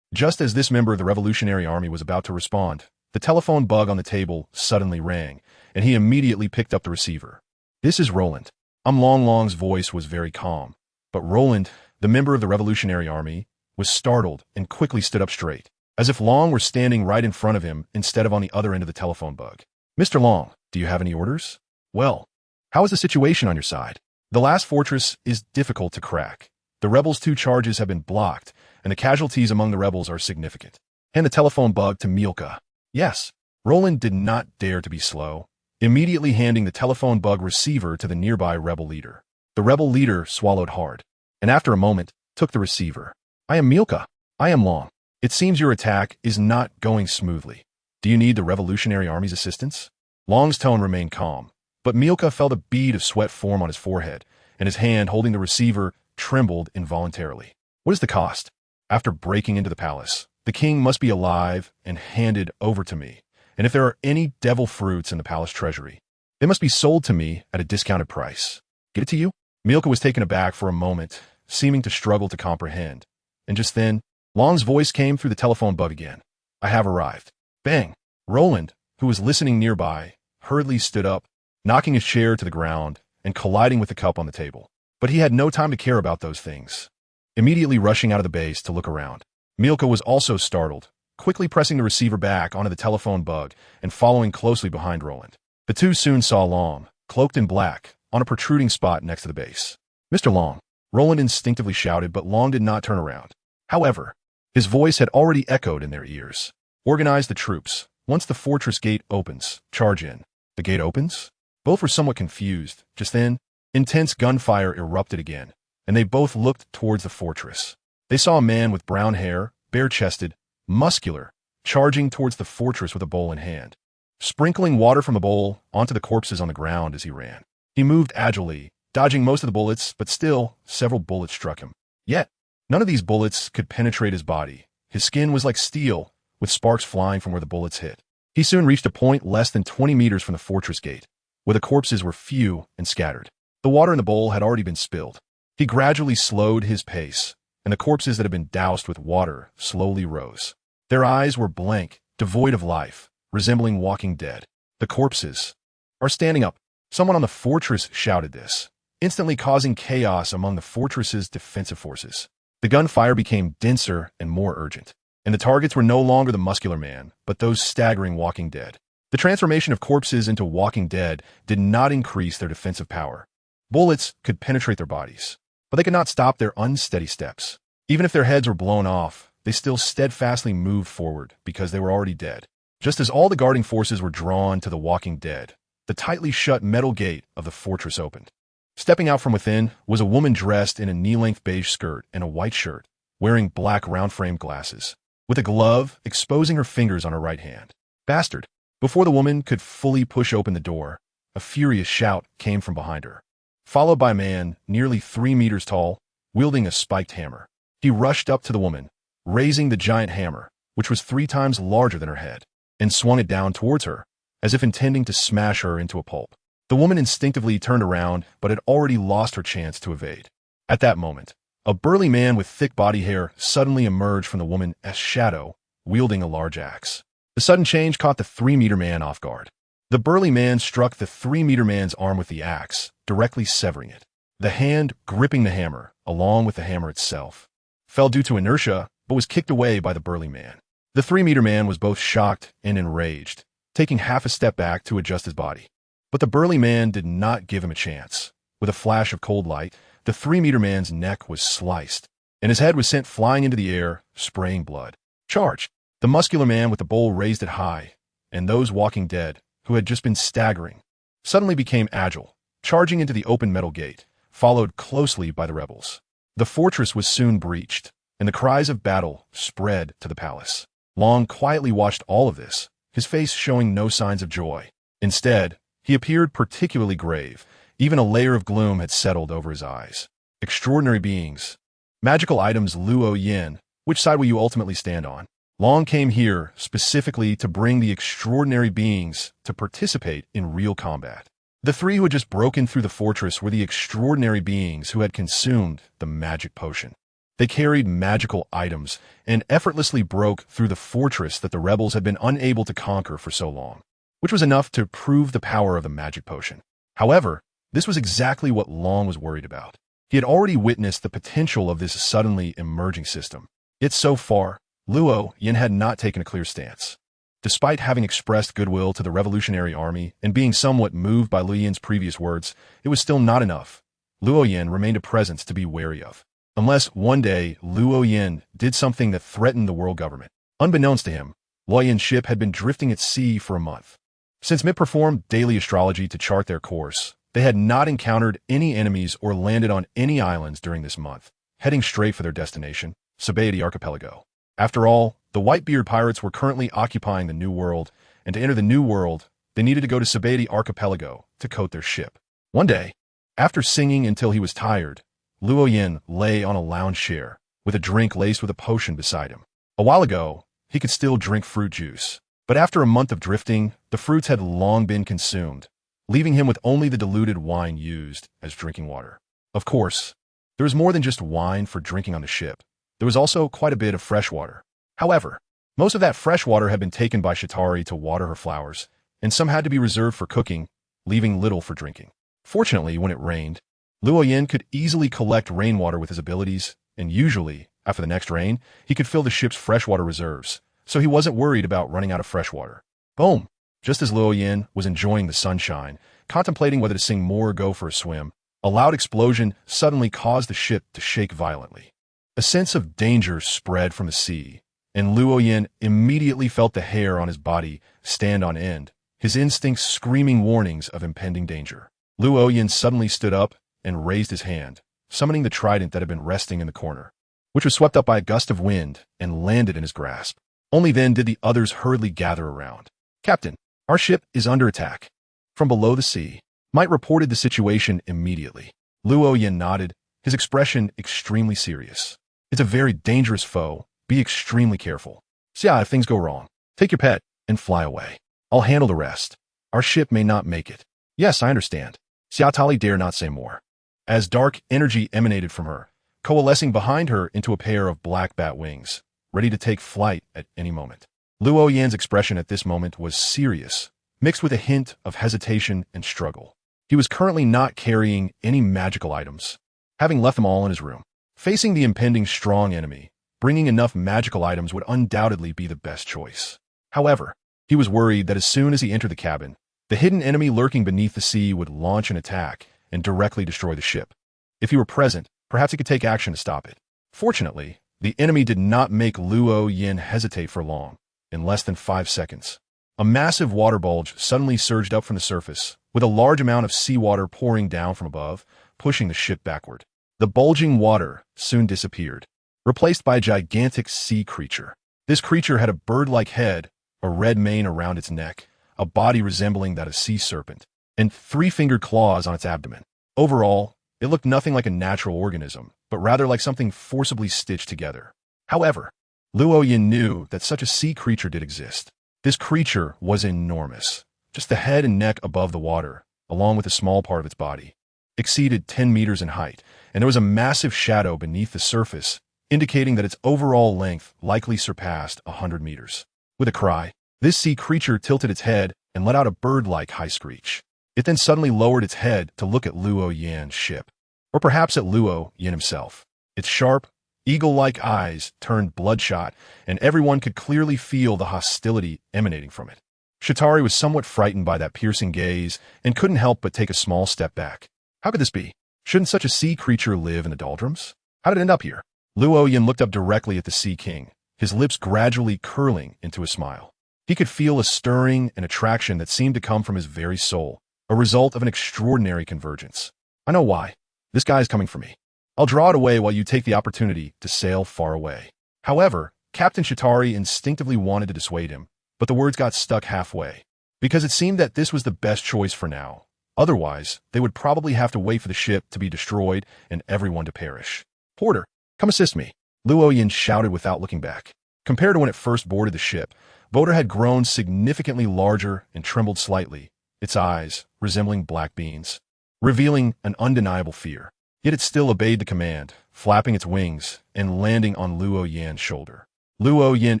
A: Just as this member of the Revolutionary Army was about to respond, the telephone bug on the table suddenly rang, and he immediately picked up the receiver. This is Roland. Long's voice was very calm, but Roland, the member of the Revolutionary Army, was startled and quickly stood up straight, as if Long were standing right in front of him instead of on the other end of the telephone bug. Mr. Long, do you have any orders? Well, how is the situation on your side? The last fortress is difficult to crack. The rebels' 2 charges have been blocked, and the casualties among the rebels are significant. Hand the telephone bug to Milka. Yes. Roland did not dare to be slow, immediately handing the telephone bug receiver to the nearby rebel leader. The rebel leader swallowed hard, and after a moment, took the receiver. I am Milka. I am Long. It seems your attack is not going smoothly. Do you need the Revolutionary Army's assistance? Long's tone remained calm, but Milka felt a bead of sweat form on his forehead, and his hand holding the receiver trembled involuntarily. What is the cost? After breaking into the palace, the king must be alive and handed over to me, and if there are any devil fruits in the palace treasury, they must be sold to me at a discounted price. Get it to you? Milka was taken aback for a moment, seeming to struggle to comprehend, and just then, Long's voice came through the telephone bug again. I have arrived. Bang! Roland, who was listening nearby, hurriedly stood up, knocking his chair to the ground and colliding with the cup on the table. But he had no time to care about those things. Immediately rushing out of the base to look around, Milka was also startled, quickly pressing the receiver back onto the telephone bug and following closely behind Roland. The two soon saw Long, cloaked in black, on a protruding spot next to the base. Mr. Long, Roland instinctively shouted, but Long did not turn around. However, his voice had already echoed in their ears. Organize the troops. Once the fortress gate opens, charge in. The gate opens? Both were somewhat confused. Just then, intense gunfire erupted again, and they both looked towards the fortress. They saw a man with brown hair, bare-chested, muscular, charging towards the fortress with a bowl in hand, sprinkling water from the bowl onto the corpses on the ground as he ran. He moved agilely, dodging most of the bullets, but still, several bullets struck him. Yet, none of these bullets could penetrate his body. His skin was like steel, with sparks flying from where the bullets hit. He soon reached a point less than 20 meters from the fortress gate, where the corpses were few and scattered. The water in the bowl had already been spilled. He gradually slowed his pace, and the corpses that had been doused with water slowly rose. Their eyes were blank, devoid of life, resembling walking dead. The corpses are standing up. Someone on the fortress shouted this, instantly causing chaos among the fortress's defensive forces. The gunfire became denser and more urgent, and the targets were no longer the muscular man, but those staggering walking dead. The transformation of corpses into walking dead did not increase their defensive power. Bullets could penetrate their bodies, but they could not stop their unsteady steps. Even if their heads were blown off, they still steadfastly moved forward because they were already dead. Just as all the guarding forces were drawn to the walking dead, the tightly shut metal gate of the fortress opened. Stepping out from within was a woman dressed in a knee-length beige skirt and a white shirt, wearing black round-framed glasses, with a glove exposing her fingers on her right hand. Bastard! Before the woman could fully push open the door, a furious shout came from behind her, followed by a man nearly 3 meters tall, wielding a spiked hammer. He rushed up to the woman, raising the giant hammer, which was 3 times larger than her head. and swung it down towards her, as if intending to smash her into a pulp. The woman instinctively turned around, but had already lost her chance to evade. At that moment, a burly man with thick body hair suddenly emerged from the woman's shadow, wielding a large axe. The sudden change caught the 3-meter man off guard. The burly man struck the 3-meter man's arm with the axe, directly severing it. The hand, gripping the hammer, along with the hammer itself, fell due to inertia, but was kicked away by the burly man. The 3-meter man was both shocked and enraged, taking half a step back to adjust his body. But the burly man did not give him a chance. With a flash of cold light, the 3-meter man's neck was sliced, and his head was sent flying into the air, spraying blood. Charge! The muscular man with the bowl raised it high, and those walking dead, who had just been staggering, suddenly became agile, charging into the open metal gate, followed closely by the rebels. The fortress was soon breached, and the cries of battle spread to the palace. Long quietly watched all of this, his face showing no signs of joy. Instead, he appeared particularly grave. Even a layer of gloom had settled over his eyes. Extraordinary beings. Magical items. Luo Yin, which side will you ultimately stand on? Long came here specifically to bring the extraordinary beings to participate in real combat. The 3 who had just broken through the fortress were the extraordinary beings who had consumed the magic potion. They carried magical items and effortlessly broke through the fortress that the rebels had been unable to conquer for so long, which was enough to prove the power of the magic potion. However, this was exactly what Long was worried about. He had already witnessed the potential of this suddenly emerging system. Yet so far, Luo Yin had not taken a clear stance. Despite having expressed goodwill to the revolutionary army and being somewhat moved by Luo Yin's previous words, it was still not enough. Luo Yin remained a presence to be wary of. Unless one day Luo Yin did something that threatened the world government. Unbeknownst to him, Luo Yin's ship had been drifting at sea for a month. Since Mit performed daily astrology to chart their course, they had not encountered any enemies or landed on any islands during this month, heading straight for their destination, Sabaody Archipelago. After all, the Whitebeard pirates were currently occupying the New World, and to enter the New World, they needed to go to Sabaody Archipelago to coat their ship. One day, after singing until he was tired, Luo Yin lay on a lounge chair, with a drink laced with a potion beside him. A while ago, he could still drink fruit juice, but after a month of drifting, the fruits had long been consumed, leaving him with only the diluted wine used as drinking water. Of course, there was more than just wine for drinking on the ship. There was also quite a bit of fresh water. However, most of that fresh water had been taken by Shatari to water her flowers, and some had to be reserved for cooking, leaving little for drinking. Fortunately, when it rained, Luo Yin could easily collect rainwater with his abilities, and usually, after the next rain, he could fill the ship's freshwater reserves, so he wasn't worried about running out of fresh water. Boom! Just as Luo Yin was enjoying the sunshine, contemplating whether to sing more or go for a swim, a loud explosion suddenly caused the ship to shake violently. A sense of danger spread from the sea, and Luo Yin immediately felt the hair on his body stand on end, his instincts screaming warnings of impending danger. Luo Yin suddenly stood up and raised his hand, summoning the trident that had been resting in the corner, which was swept up by a gust of wind and landed in his grasp. Only then did the others hurriedly gather around. "Captain, our ship is under attack." From below the sea, Might reported the situation immediately. Luo Yin nodded, his expression extremely serious. "It's a very dangerous foe. Be extremely careful. Xia, if things go wrong, take your pet and fly away. I'll handle the rest. Our ship may not make it." "Yes, I understand." Xia Tali dare not say more, as dark energy emanated from her, coalescing behind her into a pair of black bat wings, ready to take flight at any moment. Luo Yan's expression at this moment was serious, mixed with a hint of hesitation and struggle. He was currently not carrying any magical items, having left them all in his room. Facing the impending strong enemy, bringing enough magical items would undoubtedly be the best choice. However, he was worried that as soon as he entered the cabin, the hidden enemy lurking beneath the sea would launch an attack and directly destroy the ship. If he were present, perhaps he could take action to stop it. Fortunately, the enemy did not make Luo Yin hesitate for long. In less than 5 seconds, a massive water bulge suddenly surged up from the surface, with a large amount of seawater pouring down from above, pushing the ship backward. The bulging water soon disappeared, replaced by a gigantic sea creature. This creature had a bird-like head, a red mane around its neck, a body resembling that of a sea serpent, and 3-fingered claws on its abdomen. Overall, it looked nothing like a natural organism, but rather like something forcibly stitched together. However, Luo Yin knew that such a sea creature did exist. This creature was enormous. Just the head and neck above the water, along with a small part of its body, exceeded 10 meters in height, and there was a massive shadow beneath the surface, indicating that its overall length likely surpassed 100 meters. With a cry, this sea creature tilted its head and let out a bird-like high screech. It then suddenly lowered its head to look at Luo Yan's ship, or perhaps at Luo Yan himself. Its sharp, eagle-like eyes turned bloodshot, and everyone could clearly feel the hostility emanating from it. Shatari was somewhat frightened by that piercing gaze and couldn't help but take a small step back. How could this be? Shouldn't such a sea creature live in the doldrums? How did it end up here? Luo Yan looked up directly at the Sea King, his lips gradually curling into a smile. He could feel a stirring and attraction that seemed to come from his very soul, a result of an extraordinary convergence. I know why. This guy's coming for me. I'll draw it away while you take the opportunity to sail far away. However, Captain Shatari instinctively wanted to dissuade him, but the words got stuck halfway, because it seemed that this was the best choice for now. Otherwise, they would probably have to wait for the ship to be destroyed and everyone to perish. Porter, come assist me, Luo Yan shouted without looking back. Compared to when it first boarded the ship, Boater had grown significantly larger and trembled slightly, its eyes resembling black beans, revealing an undeniable fear. Yet it still obeyed the command, flapping its wings and landing on Luo Yan's shoulder. Luo Yan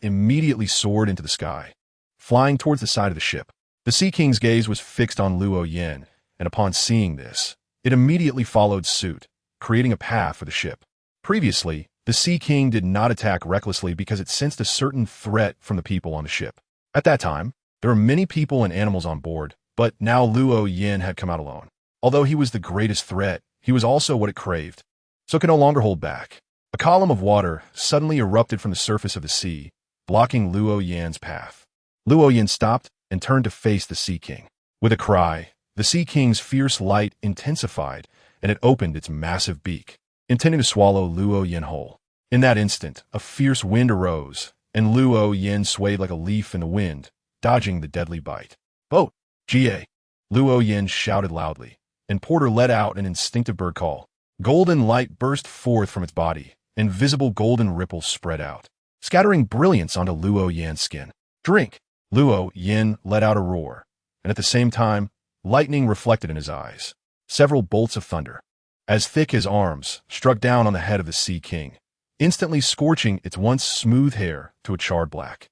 A: immediately soared into the sky, flying towards the side of the ship. The Sea King's gaze was fixed on Luo Yan, and upon seeing this, it immediately followed suit, creating a path for the ship. Previously, the Sea King did not attack recklessly because it sensed a certain threat from the people on the ship. At that time, there were many people and animals on board, but now Luo Yan had come out alone. Although he was the greatest threat, he was also what it craved, so it could no longer hold back. A column of water suddenly erupted from the surface of the sea, blocking Luo Yan's path. Luo Yan stopped and turned to face the Sea King. With a cry, the Sea King's fierce light intensified, and it opened its massive beak, intending to swallow Luo Yan whole. In that instant, a fierce wind arose, and Luo Yan swayed like a leaf in the wind, dodging the deadly bite. Boat! Ga! Luo Yan shouted loudly, and Porter let out an instinctive bird call. Golden light burst forth from its body, and visible golden ripples spread out, scattering brilliance onto Luo Yan's skin. Drink! Luo Yan let out a roar, and at the same time, lightning reflected in his eyes. Several bolts of thunder, as thick as arms, struck down on the head of the Sea King, instantly scorching its once smooth hair to a charred black.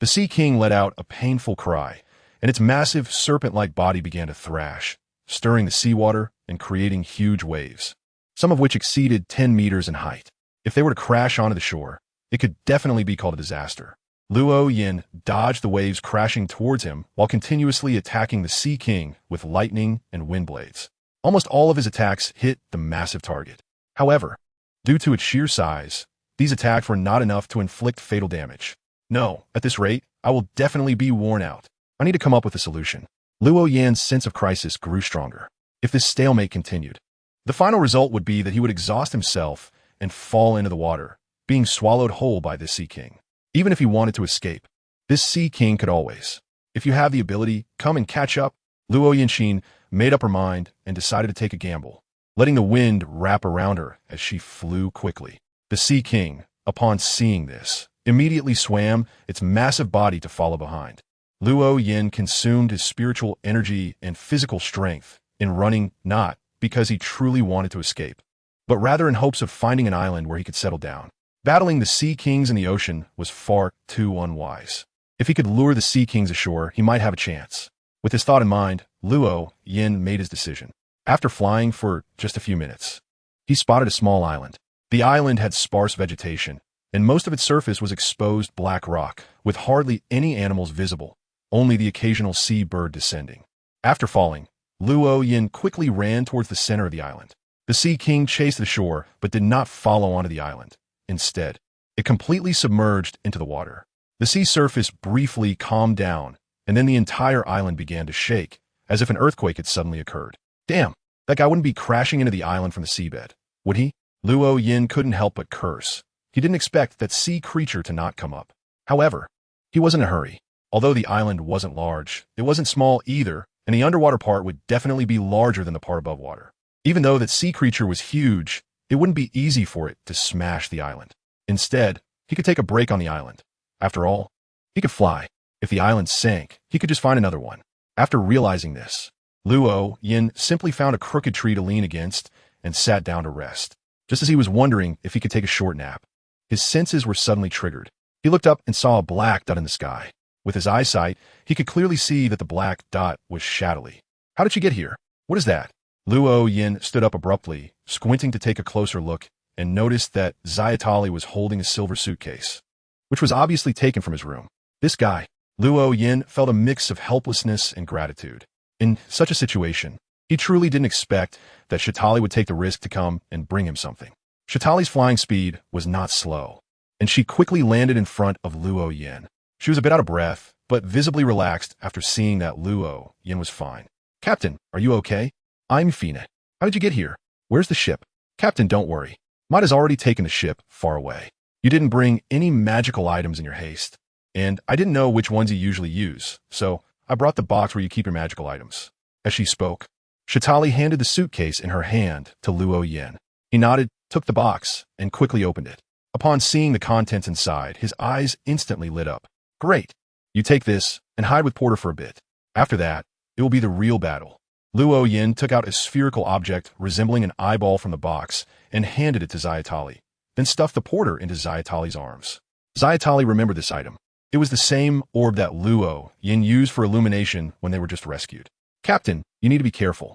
A: The Sea King let out a painful cry, and its massive serpent-like body began to thrash, stirring the seawater and creating huge waves, some of which exceeded 10 meters in height. If they were to crash onto the shore, it could definitely be called a disaster. Luo Yan dodged the waves crashing towards him while continuously attacking the Sea King with lightning and wind blades. Almost all of his attacks hit the massive target. However, due to its sheer size, these attacks were not enough to inflict fatal damage. No, at this rate, I will definitely be worn out. I need to come up with a solution. Luo Yan's sense of crisis grew stronger. If this stalemate continued, the final result would be that he would exhaust himself and fall into the water, being swallowed whole by this Sea King. Even if he wanted to escape, this Sea King could always. If you have the ability, come and catch up. Luo Yan made up her mind and decided to take a gamble, letting the wind wrap around her as she flew quickly. The Sea King, upon seeing this, immediately swam its massive body to follow behind. Luo Yan consumed his spiritual energy and physical strength in running, not because he truly wanted to escape, but rather in hopes of finding an island where he could settle down. Battling the Sea Kings in the ocean was far too unwise. If he could lure the Sea Kings ashore, he might have a chance. With this thought in mind, Luo Yan made his decision. After flying for just a few minutes, he spotted a small island. The island had sparse vegetation, and most of its surface was exposed black rock, with hardly any animals visible, only the occasional sea bird descending. After falling, Luo Yan quickly ran towards the center of the island. The Sea King chased the shore, but did not follow onto the island. Instead, it completely submerged into the water. The sea surface briefly calmed down, and then the entire island began to shake, as if an earthquake had suddenly occurred. Damn, that guy wouldn't be crashing into the island from the seabed, would he? Luo Yan couldn't help but curse. He didn't expect that sea creature to not come up. However, he was in a hurry. Although the island wasn't large, it wasn't small either, and the underwater part would definitely be larger than the part above water. Even though that sea creature was huge, it wouldn't be easy for it to smash the island. Instead, he could take a break on the island. After all, he could fly. If the island sank, he could just find another one. After realizing this, Luo Yin simply found a crooked tree to lean against and sat down to rest. Just as he was wondering if he could take a short nap, his senses were suddenly triggered. He looked up and saw a black dot in the sky. With his eyesight, he could clearly see that the black dot was shadowy. How did she get here? What is that? Luo Yin stood up abruptly, squinting to take a closer look, and noticed that Zayatali was holding a silver suitcase, which was obviously taken from his room. This guy, Luo Yin, felt a mix of helplessness and gratitude. In such a situation, he truly didn't expect that Shatali would take the risk to come and bring him something. Shatali's flying speed was not slow, and she quickly landed in front of Luo Yin. She was a bit out of breath, but visibly relaxed after seeing that Luo Yin was fine. Captain, are you okay? I'm Fina. How did you get here? Where's the ship? Captain, don't worry. Maud has already taken the ship far away. You didn't bring any magical items in your haste, and I didn't know which ones you usually use, so I brought the box where you keep your magical items. As she spoke, Shatali handed the suitcase in her hand to Luo Yin. He nodded, took the box, and quickly opened it. Upon seeing the contents inside, his eyes instantly lit up. Great. You take this and hide with Porter for a bit. After that, it will be the real battle. Luo Yin took out a spherical object resembling an eyeball from the box and handed it to Zayatali, then stuffed the porter into Zayatali's arms. Zayatali remembered this item. It was the same orb that Luo Yin used for illumination when they were just rescued. Captain, you need to be careful.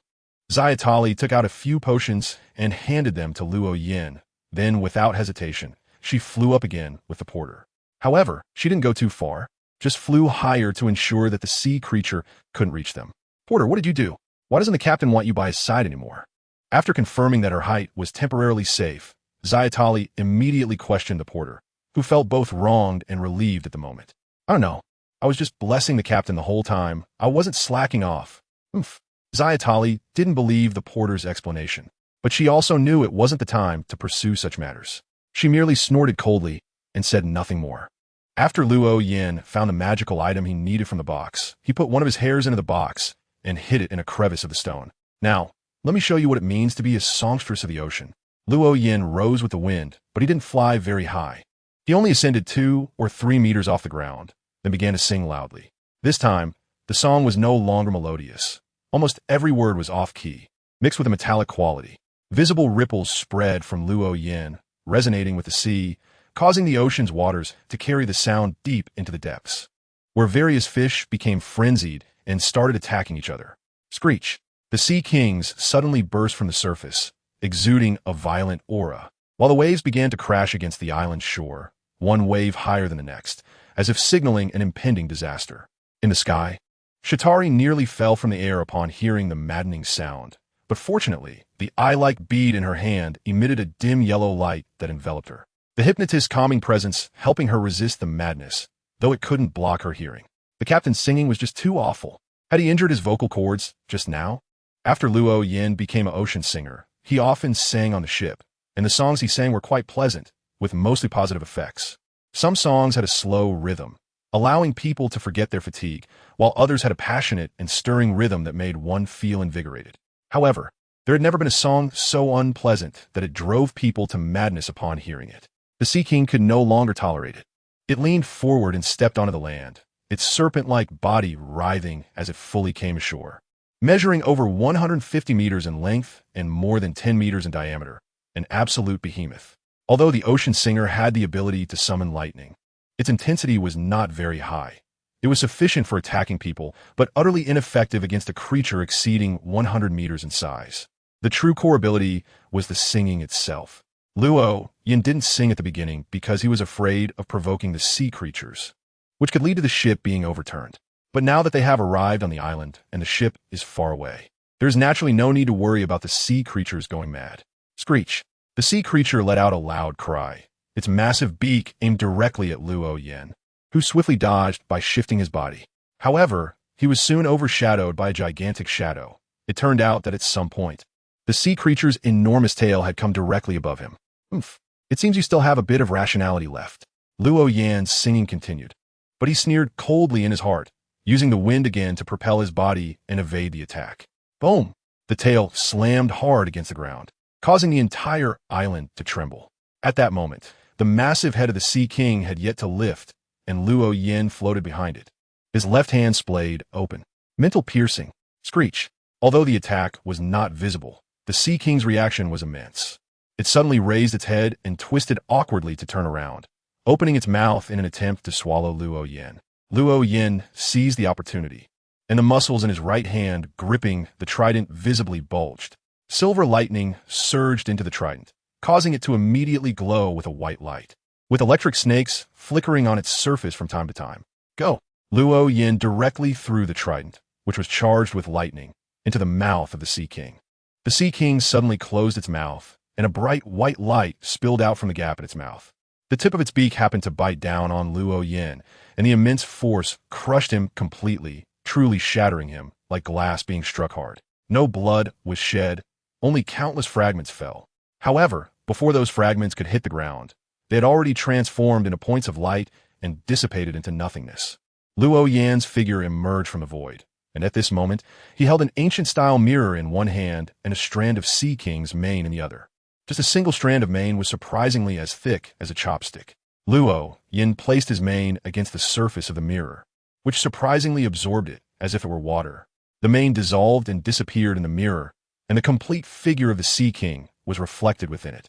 A: Zayatali took out a few potions and handed them to Luo Yin. Then, without hesitation, she flew up again with the porter. However, she didn't go too far, just flew higher to ensure that the sea creature couldn't reach them. Porter, what did you do? Why doesn't the captain want you by his side anymore? After confirming that her height was temporarily safe, Zayatali immediately questioned the porter, who felt both wronged and relieved at the moment. I don't know. I was just blessing the captain the whole time. I wasn't slacking off. Oof. Zayatali didn't believe the porter's explanation, but she also knew it wasn't the time to pursue such matters. She merely snorted coldly and said nothing more. After Luo Yin found the magical item he needed from the box, he put one of his hairs into the box and hid it in a crevice of the stone. Now, let me show you what it means to be a songstress of the ocean. Luo Yin rose with the wind, but he didn't fly very high. He only ascended 2 or 3 meters off the ground, then began to sing loudly. This time, the song was no longer melodious. Almost every word was off-key, mixed with a metallic quality. Visible ripples spread from Luo Yin, resonating with the sea, causing the ocean's waters to carry the sound deep into the depths, where various fish became frenzied and started attacking each other. Screech! The sea kings suddenly burst from the surface, exuding a violent aura, while the waves began to crash against the island's shore, one wave higher than the next, as if signaling an impending disaster. In the sky, Shatari nearly fell from the air upon hearing the maddening sound, but fortunately, the eye-like bead in her hand emitted a dim yellow light that enveloped her, the hypnotist's calming presence helping her resist the madness, though it couldn't block her hearing. The captain's singing was just too awful. Had he injured his vocal cords just now? After Luo Yin became an ocean singer, he often sang on the ship, and the songs he sang were quite pleasant, with mostly positive effects. Some songs had a slow rhythm, allowing people to forget their fatigue, while others had a passionate and stirring rhythm that made one feel invigorated. However, there had never been a song so unpleasant that it drove people to madness upon hearing it. The Sea King could no longer tolerate it. It leaned forward and stepped onto the land, its serpent-like body writhing as it fully came ashore. Measuring over 150 meters in length and more than 10 meters in diameter, an absolute behemoth. Although the ocean singer had the ability to summon lightning, its intensity was not very high. It was sufficient for attacking people, but utterly ineffective against a creature exceeding 100 meters in size. The true core ability was the singing itself. Luo Yin didn't sing at the beginning because he was afraid of provoking the sea creatures, which could lead to the ship being overturned. But now that they have arrived on the island and the ship is far away, there is naturally no need to worry about the sea creatures going mad. Screech! The sea creature let out a loud cry, its massive beak aimed directly at Luo Yin, who swiftly dodged by shifting his body. However, he was soon overshadowed by a gigantic shadow. It turned out that at some point, the sea creature's enormous tail had come directly above him. Oof. It seems you still have a bit of rationality left. Luo Yan's singing continued, but he sneered coldly in his heart, using the wind again to propel his body and evade the attack. Boom! The tail slammed hard against the ground, causing the entire island to tremble. At that moment, the massive head of the Sea King had yet to lift, and Luo Yin floated behind it, his left hand splayed open. Mental piercing. Screech. Although the attack was not visible, the Sea King's reaction was immense. It suddenly raised its head and twisted awkwardly to turn around, opening its mouth in an attempt to swallow Luo Yin. Luo Yin seized the opportunity, and the muscles in his right hand gripping the trident visibly bulged. Silver lightning surged into the trident, causing it to immediately glow with a white light, with electric snakes flickering on its surface from time to time. Go! Luo Yin directly threw the trident, which was charged with lightning, into the mouth of the Sea King. The Sea King suddenly closed its mouth, and a bright white light spilled out from the gap in its mouth. The tip of its beak happened to bite down on Luo Yin, and the immense force crushed him completely, truly shattering him like glass being struck hard. No blood was shed, only countless fragments fell. However, before those fragments could hit the ground, they had already transformed into points of light and dissipated into nothingness. Luo Yan's figure emerged from the void, and at this moment, he held an ancient-style mirror in one hand and a strand of Sea King's mane in the other. Just a single strand of mane was surprisingly as thick as a chopstick. Luo Yin placed his mane against the surface of the mirror, which surprisingly absorbed it as if it were water. The mane dissolved and disappeared in the mirror, and the complete figure of the Sea King was reflected within it.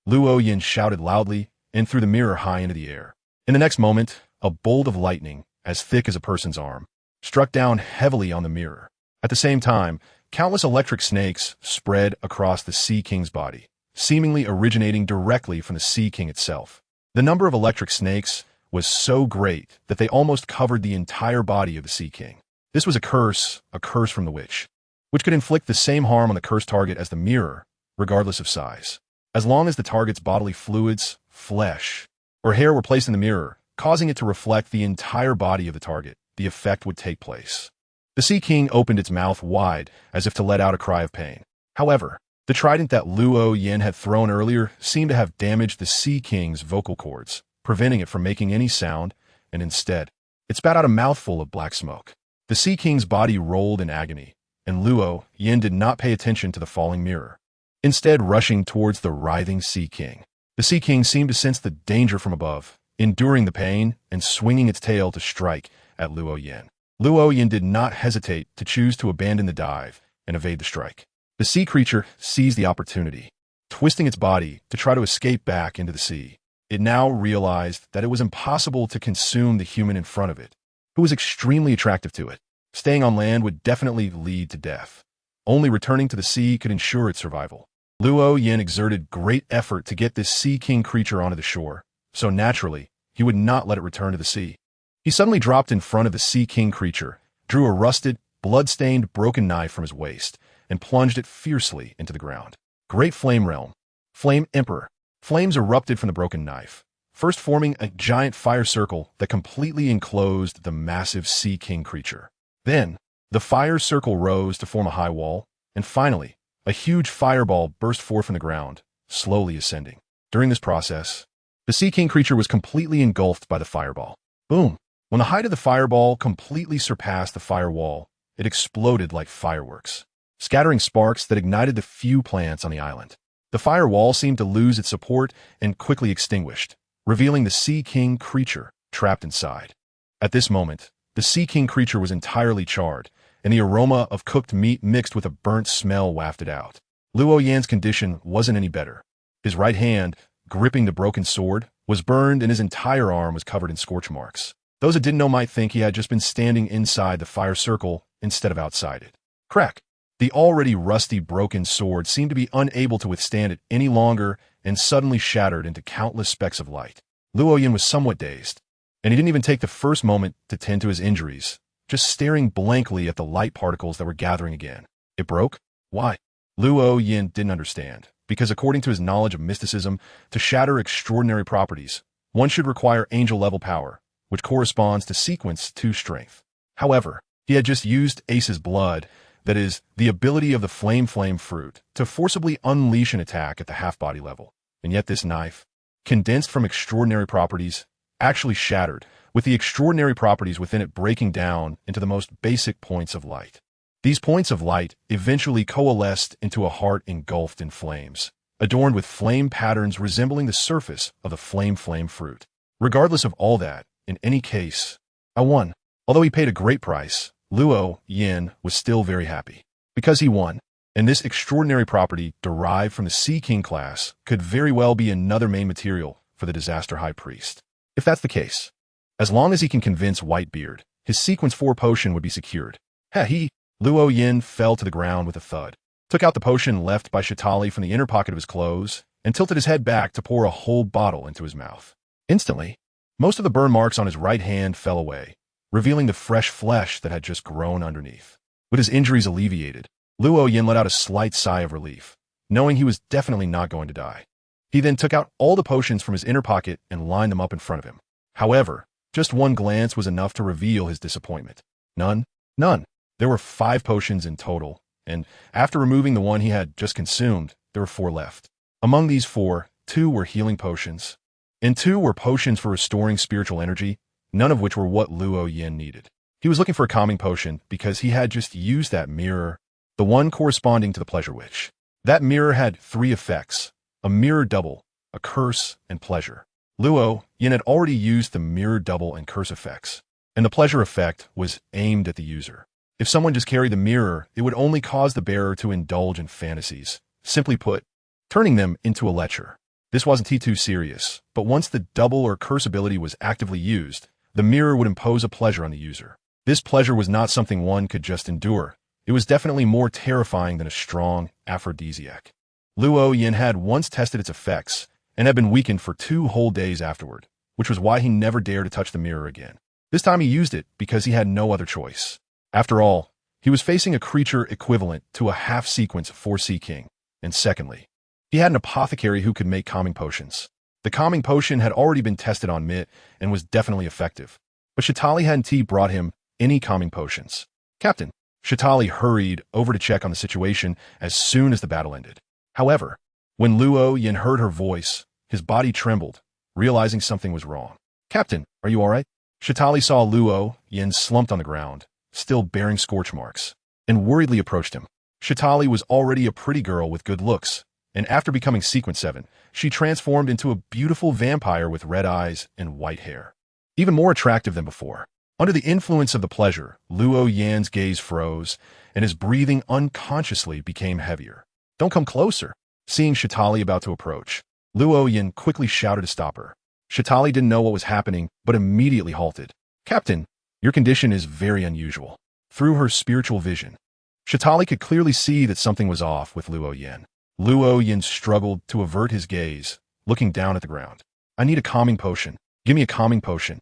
A: Luo Yin shouted loudly and threw the mirror high into the air. In the next moment, a bolt of lightning, as thick as a person's arm, struck down heavily on the mirror. At the same time, countless electric snakes spread across the Sea King's body, seemingly originating directly from the Sea King itself. The number of electric snakes was so great that they almost covered the entire body of the Sea King. This was a curse from the witch, which could inflict the same harm on the cursed target as the mirror, regardless of size. As long as the target's bodily fluids, flesh, or hair were placed in the mirror, causing it to reflect the entire body of the target, the effect would take place. The Sea King opened its mouth wide as if to let out a cry of pain. However, the trident that Luo Yin had thrown earlier seemed to have damaged the Sea King's vocal cords, preventing it from making any sound, and instead, it spat out a mouthful of black smoke. The Sea King's body rolled in agony, and Luo Yin did not pay attention to the falling mirror, instead rushing towards the writhing Sea King. The Sea King seemed to sense the danger from above, enduring the pain and swinging its tail to strike at Luo Yin. Luo Yin did not hesitate to choose to abandon the dive and evade the strike. The sea creature seized the opportunity, twisting its body to try to escape back into the sea. It now realized that it was impossible to consume the human in front of it, who was extremely attractive to it. Staying on land would definitely lead to death. Only returning to the sea could ensure its survival. Luo Yin exerted great effort to get this Sea King creature onto the shore, so naturally, he would not let it return to the sea. He suddenly dropped in front of the Sea King creature, drew a rusted, blood-stained, broken knife from his waist, and plunged it fiercely into the ground. Great Flame Realm. Flame Emperor. Flames erupted from the broken knife, first forming a giant fire circle that completely enclosed the massive Sea King creature. Then, the fire circle rose to form a high wall, and finally, a huge fireball burst forth from the ground, slowly ascending. During this process, the Sea King creature was completely engulfed by the fireball. Boom! When the height of the fireball completely surpassed the firewall, it exploded like fireworks, scattering sparks that ignited the few plants on the island. The firewall seemed to lose its support and quickly extinguished, revealing the Sea King creature trapped inside. At this moment, the Sea King creature was entirely charred, and the aroma of cooked meat mixed with a burnt smell wafted out. Luo Yan's condition wasn't any better. His right hand, gripping the broken sword, was burned and his entire arm was covered in scorch marks. Those that didn't know might think he had just been standing inside the fire circle instead of outside it. Crack! The already rusty broken sword seemed to be unable to withstand it any longer and suddenly shattered into countless specks of light. Luo Yin was somewhat dazed, and he didn't even take the first moment to tend to his injuries, just staring blankly at the light particles that were gathering again. It broke? Why? Luo Yin didn't understand, because according to his knowledge of mysticism, to shatter extraordinary properties, one should require angel-level power, which corresponds to sequence 2 strength. However, he had just used Ace's blood, that is, the ability of the flame fruit, to forcibly unleash an attack at the half-body level. And yet this knife, condensed from extraordinary properties, actually shattered, with the extraordinary properties within it breaking down into the most basic points of light. These points of light eventually coalesced into a heart engulfed in flames, adorned with flame patterns resembling the surface of the flame fruit. Regardless of all that, in any case, I won. Although he paid a great price, Luo Yin was still very happy. Because he won, and this extraordinary property derived from the Sea King class could very well be another main material for the disaster high priest. If that's the case, as long as he can convince Whitebeard, his sequence 4 potion would be secured. Luo Yin fell to the ground with a thud, took out the potion left by Shitali from the inner pocket of his clothes, and tilted his head back to pour a whole bottle into his mouth. Instantly, most of the burn marks on his right hand fell away, revealing the fresh flesh that had just grown underneath. With his injuries alleviated, Luo Yin let out a slight sigh of relief, knowing he was definitely not going to die. He then took out all the potions from his inner pocket and lined them up in front of him. However, just one glance was enough to reveal his disappointment. None. There were 5 potions in total, and after removing the one he had just consumed, there were 4 left. Among these 4, 2 were healing potions, and 2 were potions for restoring spiritual energy, none of which were what Luo Yin needed. He was looking for a calming potion because he had just used that mirror, the one corresponding to the pleasure witch. That mirror had 3 effects, a mirror double, a curse, and pleasure. Luo Yin had already used the mirror double and curse effects, and the pleasure effect was aimed at the user. If someone just carried the mirror, it would only cause the bearer to indulge in fantasies, simply put, turning them into a lecher. This wasn't too serious, but once the double or curse ability was actively used, the mirror would impose a pleasure on the user. This pleasure was not something one could just endure. It was definitely more terrifying than a strong aphrodisiac. Luo Yin had once tested its effects and had been weakened for 2 whole days afterward, which was why he never dared to touch the mirror again. This time he used it because he had no other choice. After all, he was facing a creature equivalent to a half-sequence 4 Sea King, and secondly, he had an apothecary who could make calming potions. The calming potion had already been tested on Mitt and was definitely effective, but Shitali hadn't brought him any calming potions. Captain, Shitali hurried over to check on the situation as soon as the battle ended. However, when Luo Yin heard her voice, his body trembled, realizing something was wrong. Captain, are you all right? Shitali saw Luo Yin slumped on the ground, still bearing scorch marks, and worriedly approached him. Shitali was already a pretty girl with good looks, and after becoming Sequence 7, she transformed into a beautiful vampire with red eyes and white hair. Even more attractive than before. Under the influence of the pleasure, Luo Yin's gaze froze, and his breathing unconsciously became heavier. Don't come closer. Seeing Shitali about to approach, Luo Yin quickly shouted to stop her. Shitali didn't know what was happening, but immediately halted. Captain, your condition is very unusual. Through her spiritual vision, Shitali could clearly see that something was off with Luo Yin. Luo Yin struggled to avert his gaze, looking down at the ground. I need a calming potion. Give me a calming potion.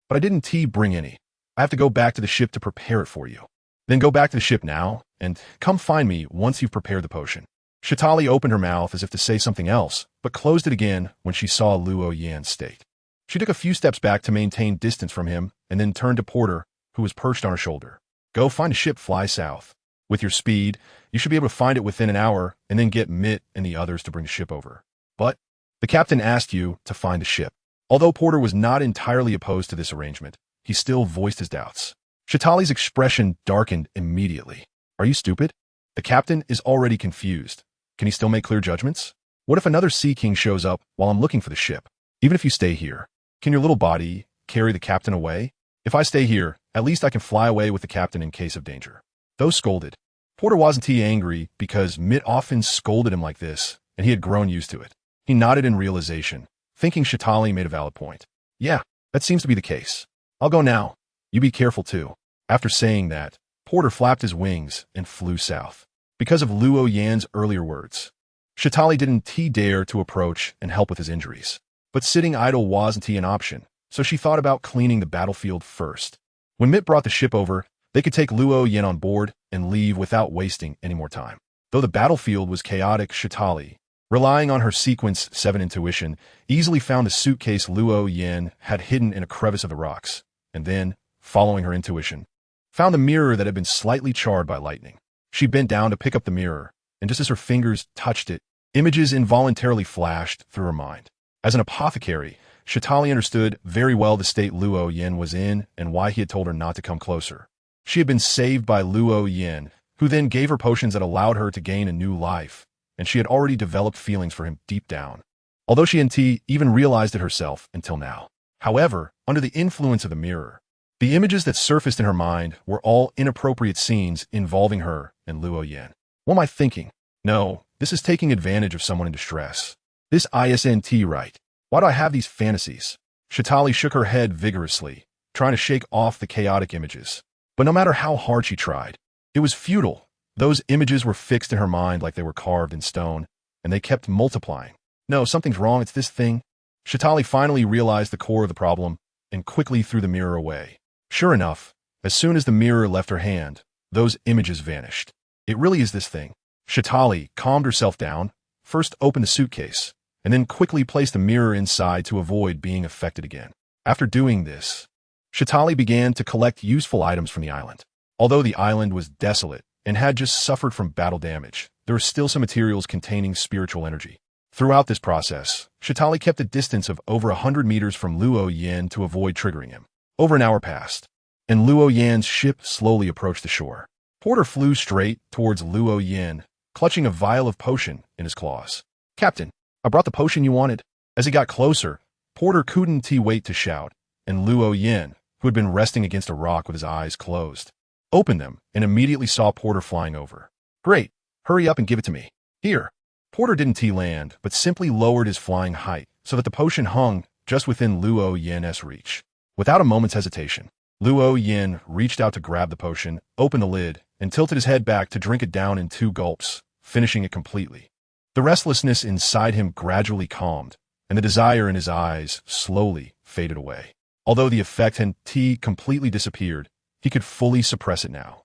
A: But I didn't bring any. I have to go back to the ship to prepare it for you. Then go back to the ship now, and come find me once you've prepared the potion. Shitali opened her mouth as if to say something else, but closed it again when she saw Luo Yin's state. She took a few steps back to maintain distance from him, and then turned to Porter, who was perched on her shoulder. Go find a ship, fly south. With your speed, you should be able to find it within an hour, and then get Mitt and the others to bring the ship over. But the captain asked you to find the ship. Although Porter was not entirely opposed to this arrangement, he still voiced his doubts. Shitali's expression darkened immediately. Are you stupid? The captain is already confused. Can he still make clear judgments? What if another Sea King shows up while I'm looking for the ship? Even if you stay here, can your little body carry the captain away? If I stay here, at least I can fly away with the captain in case of danger. Though scolded, Porter wasn't angry because Mitt often scolded him like this, and he had grown used to it. He nodded in realization, thinking Shitali made a valid point. Yeah, that seems to be the case. I'll go now. You be careful too. After saying that, Porter flapped his wings and flew south. Because of Luo Yin's earlier words, Shitali didn't dare to approach and help with his injuries. But sitting idle wasn't an option, so she thought about cleaning the battlefield first. When Mitt brought the ship over, they could take Luo Yin on board and leave without wasting any more time. Though the battlefield was chaotic, Shitali, relying on her Sequence 7 intuition, easily found the suitcase Luo Yin had hidden in a crevice of the rocks, and then, following her intuition, found the mirror that had been slightly charred by lightning. She bent down to pick up the mirror, and just as her fingers touched it, images involuntarily flashed through her mind. As an apothecary, Shitali understood very well the state Luo Yin was in and why he had told her not to come closer. She had been saved by Luo Yin, who then gave her potions that allowed her to gain a new life, and she had already developed feelings for him deep down, although she hadn't even realized it herself until now. However, under the influence of the mirror, The images that surfaced in her mind were all inappropriate scenes involving her and Luo Yan. What am I thinking? No, this is taking advantage of someone in distress. This isn't right. Why do I have these fantasies? Shatali shook her head vigorously, trying to shake off the chaotic images. But no matter how hard she tried, it was futile. Those images were fixed in her mind like they were carved in stone, and they kept multiplying. No, something's wrong, it's this thing. Shatali finally realized the core of the problem and quickly threw the mirror away. Sure enough, as soon as the mirror left her hand, those images vanished. It really is this thing. Shatali calmed herself down, first opened the suitcase, and then quickly placed the mirror inside to avoid being affected again. After doing this, Shatali began to collect useful items from the island. Although the island was desolate and had just suffered from battle damage, there were still some materials containing spiritual energy. Throughout this process, Shatali kept a distance of over 100 meters from Luo Yan to avoid triggering him. Over an hour passed, and Luo Yan's ship slowly approached the shore. Porter flew straight towards Luo Yan, clutching a vial of potion in his claws. "Captain, I brought the potion you wanted." As he got closer, Porter couldn't wait to shout, and Luo Yan, who had been resting against a rock with his eyes closed, opened them and immediately saw Porter flying over. "Great, hurry up and give it to me." "Here." Porter didn't land, but simply lowered his flying height so that the potion hung just within Luo Yan's reach. Without a moment's hesitation, Luo Yan reached out to grab the potion, opened the lid, and tilted his head back to drink it down in 2 gulps, finishing it completely. The restlessness inside him gradually calmed, and the desire in his eyes slowly faded away. Although the effect had completely disappeared, he could fully suppress it now.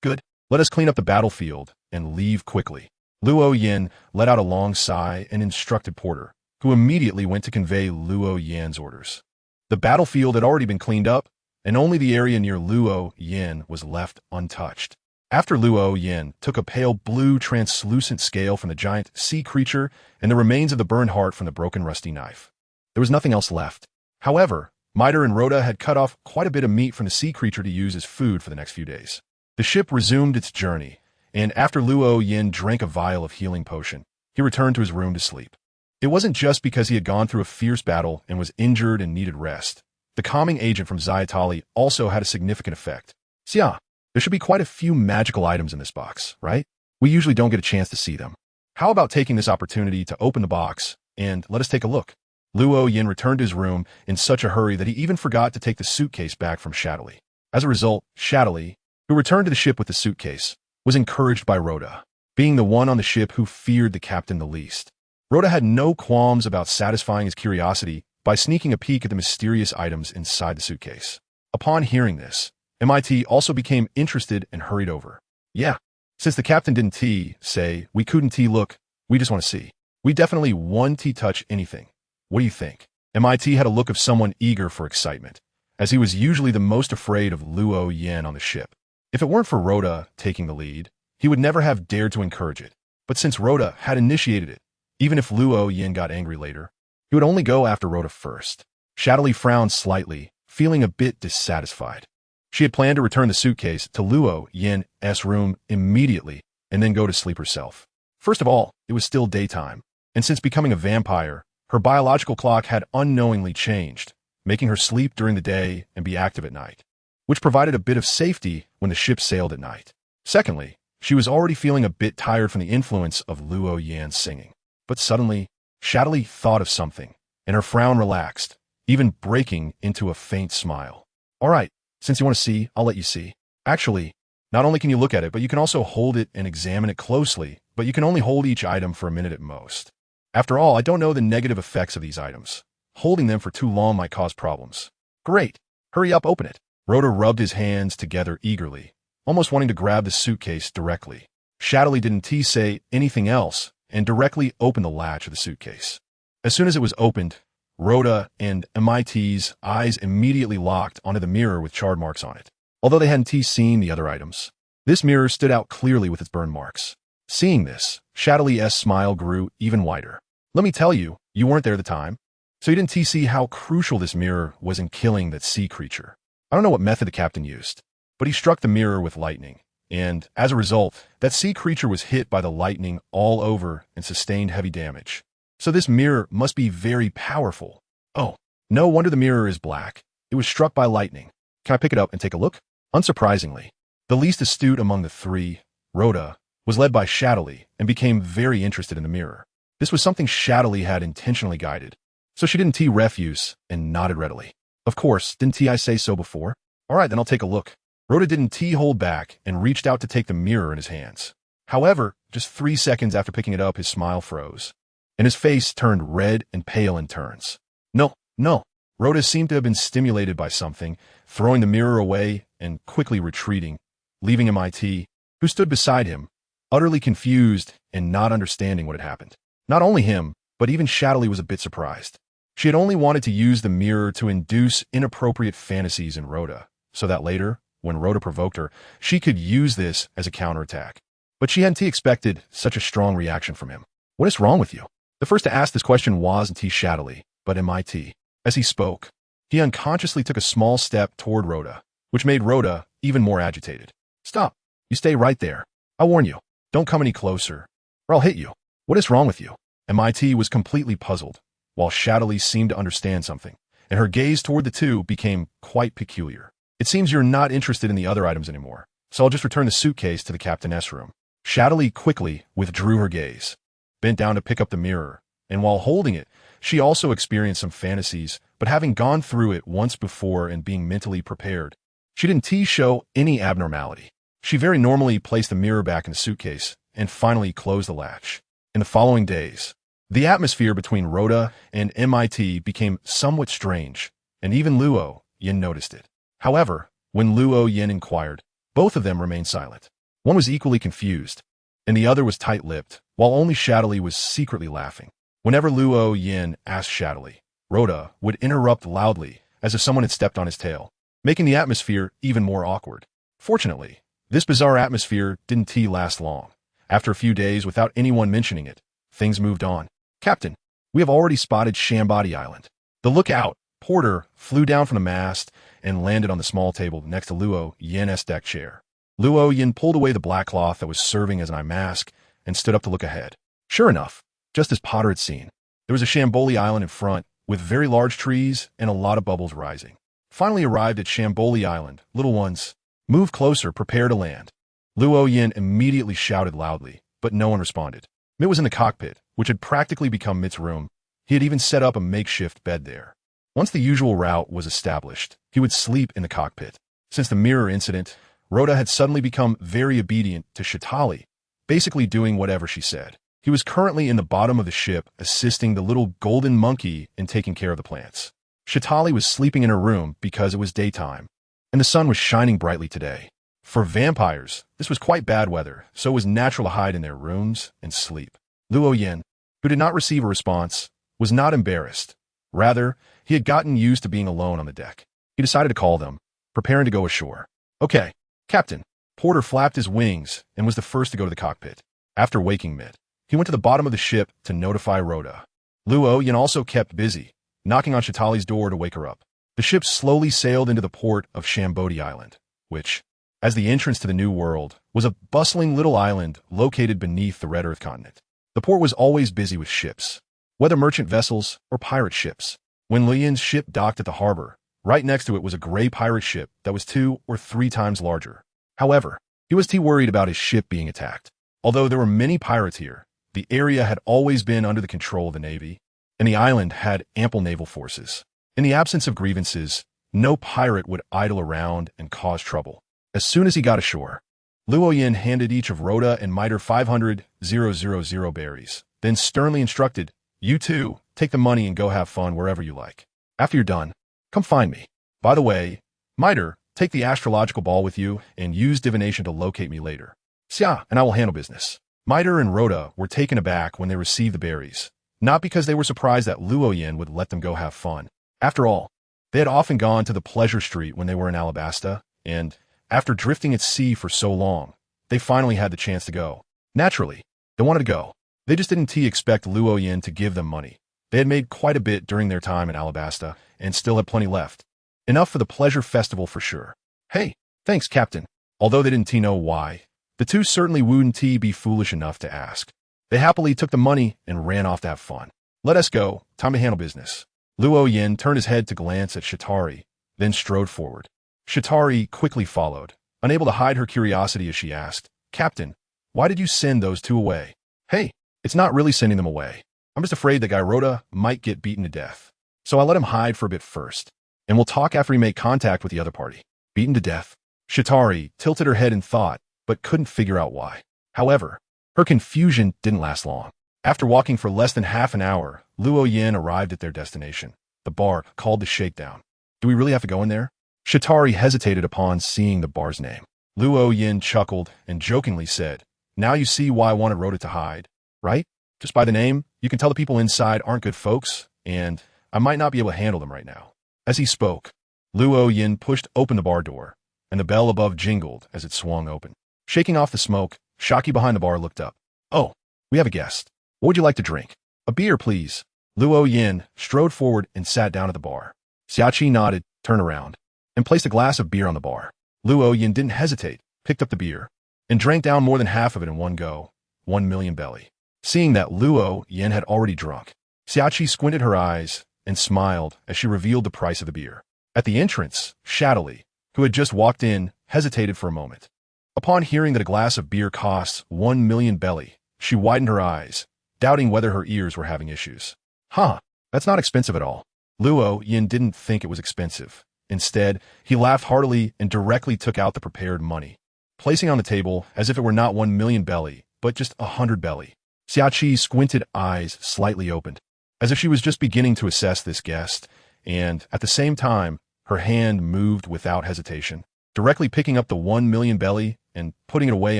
A: Good. Let us clean up the battlefield and leave quickly." Luo Yan let out a long sigh and instructed Porter, who immediately went to convey Luo Yan's orders. The battlefield had already been cleaned up, and only the area near Luo Yan was left untouched. After Luo Yan took a pale blue translucent scale from the giant sea creature and the remains of the burned heart from the broken rusty knife, there was nothing else left. However, Miter and Rhoda had cut off quite a bit of meat from the sea creature to use as food for the next few days. The ship resumed its journey, and after Luo Yan drank a vial of healing potion, he returned to his room to sleep. It wasn't just because he had gone through a fierce battle and was injured and needed rest. The calming agent from Xiatali also had a significant effect. Xia, there should be quite a few magical items in this box, right? We usually don't get a chance to see them. How about taking this opportunity to open the box and let us take a look? Luo Yan returned to his room in such a hurry that he even forgot to take the suitcase back from Shatali. As a result, Shatali, who returned to the ship with the suitcase, was encouraged by Rhoda, being the one on the ship who feared the captain the least. Rhoda had no qualms about satisfying his curiosity by sneaking a peek at the mysterious items inside the suitcase. Upon hearing this, MIT also became interested and hurried over. "Yeah, since the captain didn't say we couldn't look, we just want to see. We definitely want to touch anything. What do you think?" MIT had a look of someone eager for excitement, as he was usually the most afraid of Luo Yan on the ship. If it weren't for Rhoda taking the lead, he would never have dared to encourage it. But since Rhoda had initiated it, even if Luo Yan got angry later, he would only go after Rhoda first. Shatali frowned slightly, feeling a bit dissatisfied. She had planned to return the suitcase to Luo Yan's room immediately and then go to sleep herself. First of all, it was still daytime, and since becoming a vampire, her biological clock had unknowingly changed, making her sleep during the day and be active at night, which provided a bit of safety when the ship sailed at night. Secondly, she was already feeling a bit tired from the influence of Luo Yan's singing. But suddenly, Shatali thought of something, and her frown relaxed, even breaking into a faint smile. "All right, since you want to see, I'll let you see. Actually, not only can you look at it, but you can also hold it and examine it closely, but you can only hold each item for a minute at most. After all, I don't know the negative effects of these items. Holding them for too long might cause problems." "Great. Hurry up, open it." Rhoda rubbed his hands together eagerly, almost wanting to grab the suitcase directly. Shatali didn't say anything else and directly opened the latch of the suitcase. As soon as it was opened, Rhoda and MIT's eyes immediately locked onto the mirror with charred marks on it. Although they hadn't seen the other items, this mirror stood out clearly with its burn marks. Seeing this, Shatali's smile grew even wider. "Let me tell you, you weren't there at the time, so you didn't see how crucial this mirror was in killing that sea creature. I don't know what method the captain used, but he struck the mirror with lightning, and as a result, that sea creature was hit by the lightning all over and sustained heavy damage. So this mirror must be very powerful. Oh, no wonder the mirror is black. It was struck by lightning. Can I pick it up and take a look? Unsurprisingly, the least astute among the three, Rhoda, was led by Shadowly and became very interested in the mirror. This was something Shadowly had intentionally guided, so she didn't refuse and nodded readily. Of course, didn't I say so before? All right, then I'll take a look. Rhoda didn't hold back and reached out to take the mirror in his hands. However, just 3 seconds after picking it up, his smile froze, and his face turned red and pale in turns. No, no. Rhoda seemed to have been stimulated by something, throwing the mirror away and quickly retreating, leaving MIT, who stood beside him, utterly confused and not understanding what had happened. Not only him, but even Shadowly was a bit surprised. She had only wanted to use the mirror to induce inappropriate fantasies in Rhoda, so that later, when Rhoda provoked her, she could use this as a counterattack. But she hadn't expected such a strong reaction from him. What is wrong with you? The first to ask this question wasn't Shadowly, but MIT. As he spoke, he unconsciously took a small step toward Rhoda, which made Rhoda even more agitated. Stop. You stay right there. I warn you, don't come any closer, or I'll hit you. What is wrong with you? MIT was completely puzzled, while Shadowly seemed to understand something, and her gaze toward the two became quite peculiar. It seems you're not interested in the other items anymore, so I'll just return the suitcase to the captainess room. Shadowly quickly withdrew her gaze, bent down to pick up the mirror, and while holding it, she also experienced some fantasies, but having gone through it once before and being mentally prepared, she didn't show any abnormality. She very normally placed the mirror back in the suitcase and finally closed the latch. In the following days, the atmosphere between Rhoda and MIT became somewhat strange, and even Luo Yin noticed it. However, when Luo Yin inquired, both of them remained silent. One was equally confused, and the other was tight-lipped, while only Shadowly was secretly laughing. Whenever Luo Yin asked Shadowly, Rhoda would interrupt loudly, as if someone had stepped on his tail, making the atmosphere even more awkward. Fortunately, this bizarre atmosphere didn't last long. After a few days without anyone mentioning it, things moved on. Captain, we have already spotted Shambody Island. The lookout, Porter, flew down from the mast and landed on the small table next to Luo Yin's deck chair. Luo Yin pulled away the black cloth that was serving as an eye mask and stood up to look ahead. Sure enough, just as Potter had seen, there was a Shamboli Island in front with very large trees and a lot of bubbles rising. Finally arrived at Shamboli Island, little ones, move closer, prepare to land. Luo Yin immediately shouted loudly, but no one responded. Mitt was in the cockpit, which had practically become Mitt's room. He had even set up a makeshift bed there. Once the usual route was established, he would sleep in the cockpit. Since the mirror incident, Rhoda had suddenly become very obedient to Shitali, basically doing whatever she said. He was currently in the bottom of the ship, assisting the little golden monkey in taking care of the plants. Shitali was sleeping in her room because it was daytime, and the sun was shining brightly today. For vampires, this was quite bad weather, so it was natural to hide in their rooms and sleep. Luo Yin, who did not receive a response, was not embarrassed. Rather, he had gotten used to being alone on the deck. He decided to call them, preparing to go ashore. Okay, Captain. Porter flapped his wings and was the first to go to the cockpit. After waking Mitt, he went to the bottom of the ship to notify Rhoda. Luo Yin also kept busy, knocking on Shitali's door to wake her up. The ship slowly sailed into the port of Shambody Island, which, as the entrance to the New World, was a bustling little island located beneath the Red Earth continent. The port was always busy with ships, whether merchant vessels or pirate ships. When Lu Yin's ship docked at the harbor, right next to it was a gray pirate ship that was 2 or 3 times larger. However, he was worried about his ship being attacked. Although there were many pirates here, the area had always been under the control of the Navy, and the island had ample naval forces. In the absence of grievances, no pirate would idle around and cause trouble. As soon as he got ashore, Luo Yin handed each of Rhoda and Miter 500,000 berries, then sternly instructed, "You two, take the money and go have fun wherever you like. After you're done, come find me. By the way, Miter, take the astrological ball with you and use divination to locate me later. Xia, and I will handle business." Miter and Rhoda were taken aback when they received the berries, not because they were surprised that Luo Yin would let them go have fun. After all, they had often gone to the pleasure street when they were in Alabasta, and, after drifting at sea for so long, they finally had the chance to go. Naturally, they wanted to go. They just didn't expect Luo Yin to give them money. They had made quite a bit during their time in Alabasta, and still had plenty left. Enough for the pleasure festival for sure. Hey, thanks, Captain. Although they didn't know why, the two certainly wouldn't be foolish enough to ask. They happily took the money and ran off to have fun. Let us go. Time to handle business. Luo Yin turned his head to glance at Shitari, then strode forward. Shatari quickly followed, unable to hide her curiosity as she asked, "Captain, why did you send those two away?" "Hey, it's not really sending them away. I'm just afraid that Gairota might get beaten to death. So I let him hide for a bit first, and we'll talk after we make contact with the other party." Beaten to death? Shatari tilted her head in thought, but couldn't figure out why. However, her confusion didn't last long. After walking for less than half an hour, Luo Yin arrived at their destination, the bar called the Shakedown. "Do we really have to go in there?" Shatari hesitated upon seeing the bar's name. Luo Yin chuckled and jokingly said, "Now you see why I wanted Rhoda to hide, right? Just by the name, you can tell the people inside aren't good folks, and I might not be able to handle them right now." As he spoke, Luo Yin pushed open the bar door, and the bell above jingled as it swung open. Shaking off the smoke, Shaki behind the bar looked up. "Oh, we have a guest. What would you like to drink?" "A beer, please." Luo Yin strode forward and sat down at the bar. Xiachi nodded, turned around, and placed a glass of beer on the bar. Luo Yin didn't hesitate, picked up the beer, and drank down more than half of it in one go, 1,000,000 belly. Seeing that Luo Yin had already drunk, Xiachi squinted her eyes and smiled as she revealed the price of the beer. At the entrance, Shadowly, who had just walked in, hesitated for a moment. Upon hearing that a glass of beer costs 1,000,000 belly, she widened her eyes, doubting whether her ears were having issues. "Huh, that's not expensive at all." Luo Yin didn't think it was expensive. Instead, he laughed heartily and directly took out the prepared money, placing on the table as if it were not 1,000,000 belly, but just 100 belly. Xiaqi's squinted eyes slightly opened, as if she was just beginning to assess this guest, and at the same time, her hand moved without hesitation, directly picking up the 1,000,000 belly and putting it away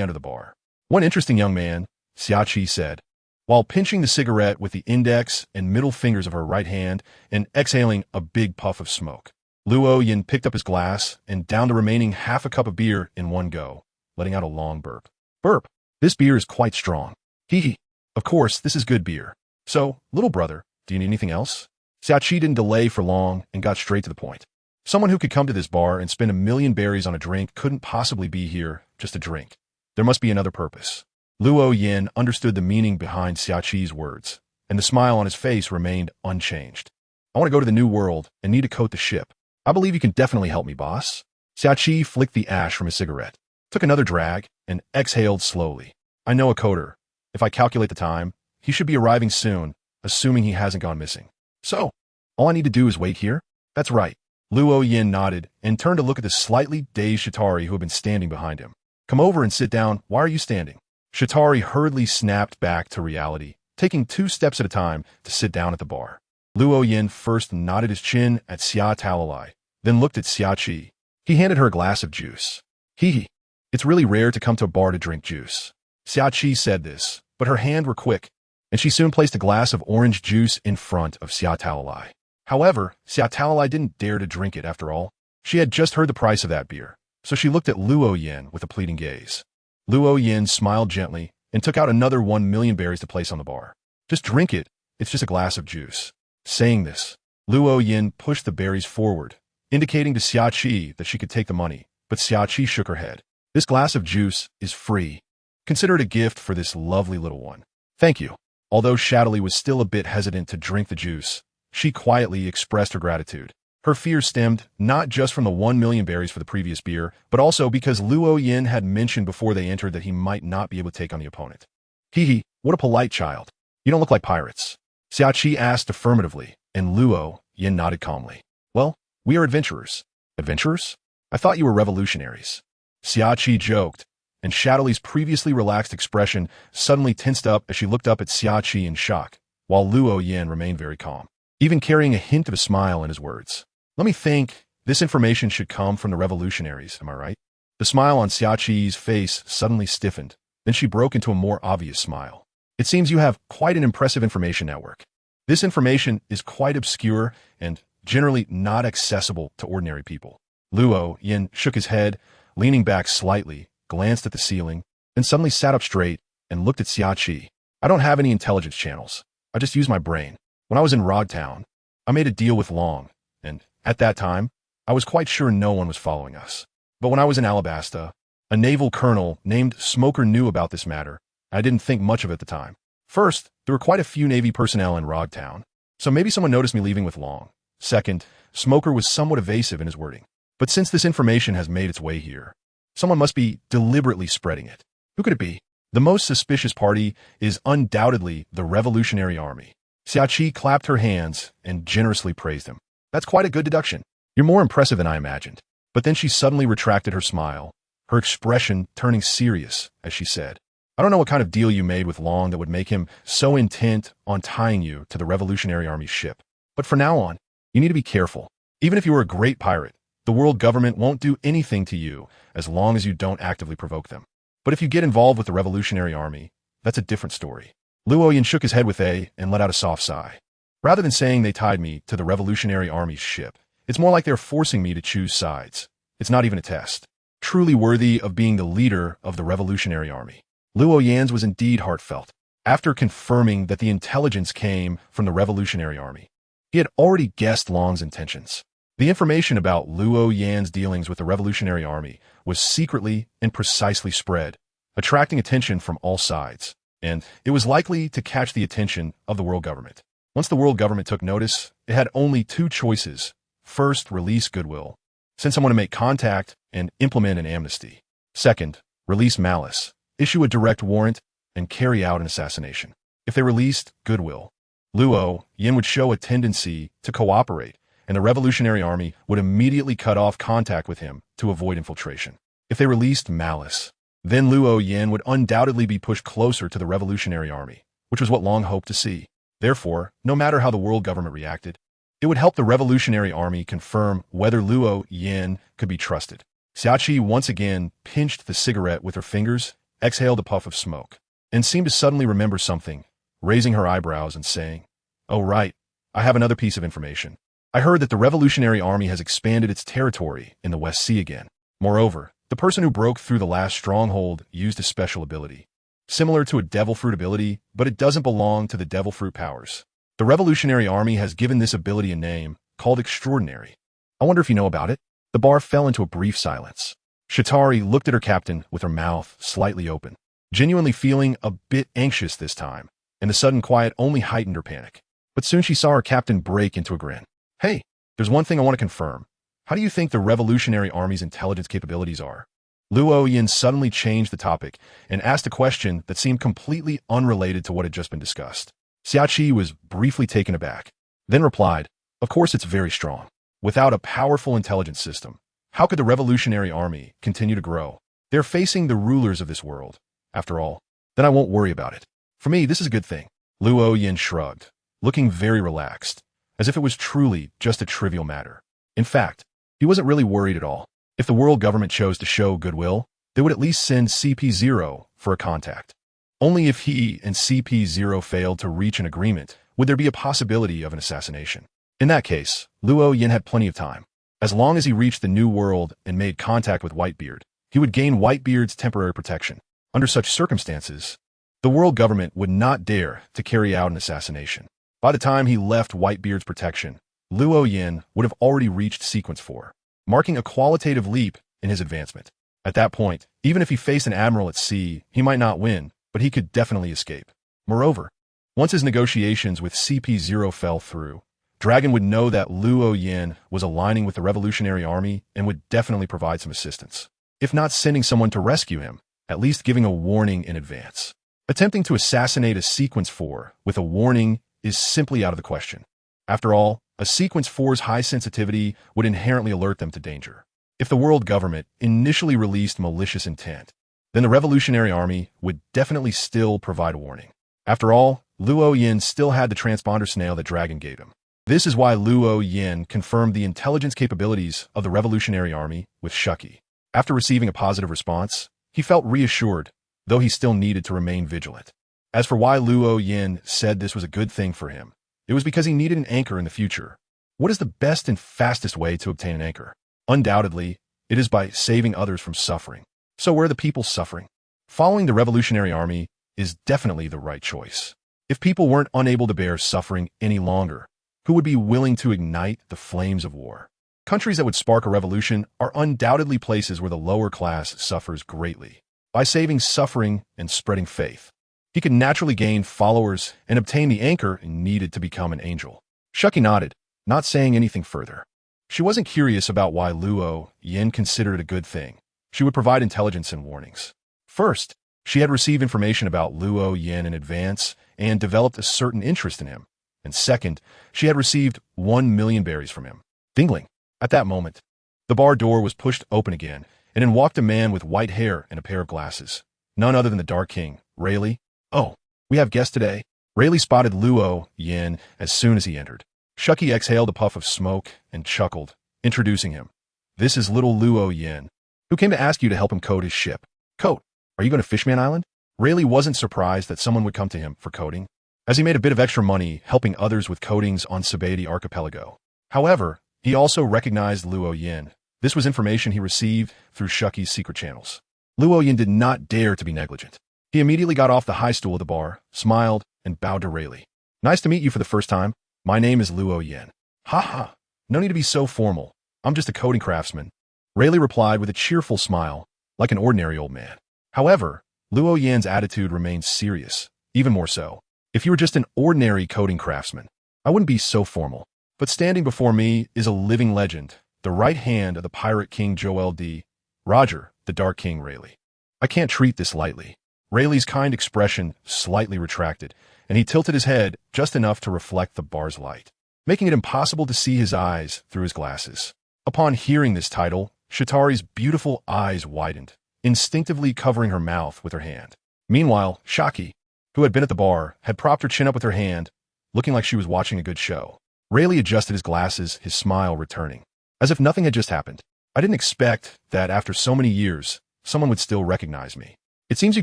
A: under the bar. "One interesting young man," Xiaqi said, while pinching the cigarette with the index and middle fingers of her right hand and exhaling a big puff of smoke. Luo Yin picked up his glass and downed the remaining half a cup of beer in one go, letting out a long burp. "Burp, this beer is quite strong. Hee hee. Of course, this is good beer. So, little brother, do you need anything else?" Xiachi didn't delay for long and got straight to the point. Someone who could come to this bar and spend 1,000,000 berries on a drink couldn't possibly be here just to drink. There must be another purpose. Luo Yin understood the meaning behind Xiaqi's words, and the smile on his face remained unchanged. "I want to go to the New World and need to coat the ship. I believe you can definitely help me, boss." Xiachi flicked the ash from his cigarette, took another drag, and exhaled slowly. "I know a coder. If I calculate the time, he should be arriving soon, assuming he hasn't gone missing. So, all I need to do is wait here?" "That's right." Luo Yin nodded and turned to look at the slightly dazed Shatari who had been standing behind him. "Come over and sit down. Why are you standing?" Shatari hurriedly snapped back to reality, taking 2 steps at a time to sit down at the bar. Luo Yin first nodded his chin at Xia Talalai, then looked at Xiachi. He handed her a glass of juice. "Hee hee. It's really rare to come to a bar to drink juice." Xiachi said this, but her hands were quick, and she soon placed a glass of orange juice in front of Xia Talalai. However, Xia Talalai didn't dare to drink it after all. She had just heard the price of that beer, so she looked at Luo Yin with a pleading gaze. Luo Yin smiled gently and took out another 1,000,000 berries to place on the bar. "Just drink it. It's just a glass of juice." Saying this, Luo Yin pushed the berries forward, indicating to Xiachi that she could take the money, but Xiachi shook her head. "This glass of juice is free. Consider it a gift for this lovely little one." "Thank you." Although Shadowly was still a bit hesitant to drink the juice, she quietly expressed her gratitude. Her fears stemmed not just from the 1,000,000 berries for the previous beer, but also because Luo Yin had mentioned before they entered that he might not be able to take on the opponent. "Hee hee, what a polite child. You don't look like pirates." Xiachi asked affirmatively, and Luo Yin nodded calmly. "Well, we are adventurers." "Adventurers? I thought you were revolutionaries." Xiachi joked, and Shadowly's previously relaxed expression suddenly tensed up as she looked up at Xiachi in shock, while Luo Yin remained very calm, even carrying a hint of a smile in his words. "Let me think. This information should come from the revolutionaries, am I right?" The smile on Xiaqi's face suddenly stiffened. Then she broke into a more obvious smile. "It seems you have quite an impressive information network. This information is quite obscure and generally not accessible to ordinary people." Luo Yin shook his head, leaning back slightly, glanced at the ceiling, then suddenly sat up straight and looked at Xiachi. "I don't have any intelligence channels. I just use my brain. When I was in Rodtown, I made a deal with Long, and at that time, I was quite sure no one was following us. But when I was in Alabasta, a naval colonel named Smoker knew about this matter. I didn't think much of it at the time. First, there were quite a few Navy personnel in Rodtown, so maybe someone noticed me leaving with Long. Second, Smoker was somewhat evasive in his wording. But since this information has made its way here, someone must be deliberately spreading it. Who could it be? The most suspicious party is undoubtedly the Revolutionary Army. Xiaoqi clapped her hands and generously praised him. That's quite a good deduction. You're more impressive than I imagined. But then she suddenly retracted her smile, her expression turning serious as she said, I don't know what kind of deal you made with Long that would make him so intent on tying you to the Revolutionary Army's ship. But from now on, you need to be careful. Even if you were a great pirate, the world government won't do anything to you as long as you don't actively provoke them. But if you get involved with the Revolutionary Army, that's a different story. Luo Yin shook his head with a and let out a soft sigh. Rather than saying they tied me to the Revolutionary Army's ship, it's more like they're forcing me to choose sides. It's not even a test. Truly worthy of being the leader of the Revolutionary Army. Luo Yan's was indeed heartfelt. After confirming that the intelligence came from the Revolutionary Army, he had already guessed Long's intentions. The information about Luo Yan's dealings with the Revolutionary Army was secretly and precisely spread, attracting attention from all sides, and it was likely to catch the attention of the world government. Once the world government took notice, it had only two choices. First, release goodwill, send someone to make contact and implement an amnesty. Second, release malice, issue a direct warrant, and carry out an assassination. If they released goodwill, Luo Yin would show a tendency to cooperate, and the Revolutionary Army would immediately cut off contact with him to avoid infiltration. If they released malice, then Luo Yin would undoubtedly be pushed closer to the Revolutionary Army, which was what Long hoped to see. Therefore, no matter how the world government reacted, it would help the Revolutionary Army confirm whether Luo Yin could be trusted. Xiaoqi once again pinched the cigarette with her fingers, exhaled a puff of smoke, and seemed to suddenly remember something, raising her eyebrows and saying, Oh right, I have another piece of information. I heard that the Revolutionary Army has expanded its territory in the West Sea again. Moreover, the person who broke through the last stronghold used a special ability, similar to a devil fruit ability, but it doesn't belong to the devil fruit powers. The Revolutionary Army has given this ability a name called Extraordinary. I wonder if you know about it? The bar fell into a brief silence. Shatari looked at her captain with her mouth slightly open, genuinely feeling a bit anxious this time, and the sudden quiet only heightened her panic. But soon she saw her captain break into a grin. Hey, there's one thing I want to confirm. How do you think the Revolutionary Army's intelligence capabilities are? Luo Yin suddenly changed the topic and asked a question that seemed completely unrelated to what had just been discussed. Xiaoqi was briefly taken aback, then replied, Of course it's very strong. Without a powerful intelligence system, how could the Revolutionary Army continue to grow? They're facing the rulers of this world. After all, then I won't worry about it. For me, this is a good thing. Luo Yin shrugged, looking very relaxed, as if it was truly just a trivial matter. In fact, he wasn't really worried at all. If the world government chose to show goodwill, they would at least send CP0 for a contact. Only if he and CP0 failed to reach an agreement would there be a possibility of an assassination. In that case, Luo Yin had plenty of time. As long as he reached the New World and made contact with Whitebeard, he would gain Whitebeard's temporary protection. Under such circumstances, the world government would not dare to carry out an assassination. By the time he left Whitebeard's protection, Luo Yin would have already reached Sequence 4, marking a qualitative leap in his advancement. At that point, even if he faced an admiral at sea, he might not win, but he could definitely escape. Moreover, once his negotiations with CP0 fell through, Dragon would know that Luo Yin was aligning with the Revolutionary Army and would definitely provide some assistance. If not sending someone to rescue him, at least giving a warning in advance. Attempting to assassinate a Sequence 4 with a warning is simply out of the question. After all, a Sequence 4's high sensitivity would inherently alert them to danger. If the world government initially released malicious intent, then the Revolutionary Army would definitely still provide a warning. After all, Luo Yin still had the transponder snail that Dragon gave him. This is why Luo Yin confirmed the intelligence capabilities of the Revolutionary Army with Shuki. After receiving a positive response, he felt reassured, though he still needed to remain vigilant. As for why Luo Yin said this was a good thing for him, it was because he needed an anchor in the future. What is the best and fastest way to obtain an anchor? Undoubtedly, it is by saving others from suffering. So where are the people suffering? Following the Revolutionary Army is definitely the right choice. If people weren't unable to bear suffering any longer, who would be willing to ignite the flames of war? Countries that would spark a revolution are undoubtedly places where the lower class suffers greatly. By saving suffering and spreading faith, he could naturally gain followers and obtain the anchor needed to become an angel. Shuki nodded, not saying anything further. She wasn't curious about why Luo Yin considered it a good thing. She would provide intelligence and warnings. First, she had received information about Luo Yin in advance and developed a certain interest in him. And second, she had received 1,000,000 berries from him. Dingling. At that moment, the bar door was pushed open again, and in walked a man with white hair and a pair of glasses. None other than the Dark King, Rayleigh. Oh, we have guests today. Rayleigh spotted Luo Yin as soon as he entered. Shucky exhaled a puff of smoke and chuckled, introducing him. This is little Luo Yin, who came to ask you to help him code his ship. Code? Are you going to Fishman Island? Rayleigh wasn't surprised that someone would come to him for coding, as he made a bit of extra money helping others with codings on Sabeti Archipelago. However, he also recognized Luo Yin. This was information he received through Shucky's secret channels. Luo Yin did not dare to be negligent. He immediately got off the high stool of the bar, smiled, and bowed to Rayleigh. Nice to meet you for the first time. My name is Luo Yin. Ha ha. No need to be so formal. I'm just a coding craftsman. Rayleigh replied with a cheerful smile, like an ordinary old man. However, Luo Yin's attitude remained serious, even more so. If you were just an ordinary coding craftsman, I wouldn't be so formal. But standing before me is a living legend, the right hand of the pirate king Joel D. Roger, the Dark King Rayleigh. I can't treat this lightly. Rayleigh's kind expression slightly retracted, and he tilted his head just enough to reflect the bar's light, making it impossible to see his eyes through his glasses. Upon hearing this title, Shatari's beautiful eyes widened, instinctively covering her mouth with her hand. Meanwhile, Shaki, who had been at the bar, had propped her chin up with her hand, looking like she was watching a good show. Rayleigh adjusted his glasses, his smile returning, as if nothing had just happened. I didn't expect that after so many years, someone would still recognize me. It seems you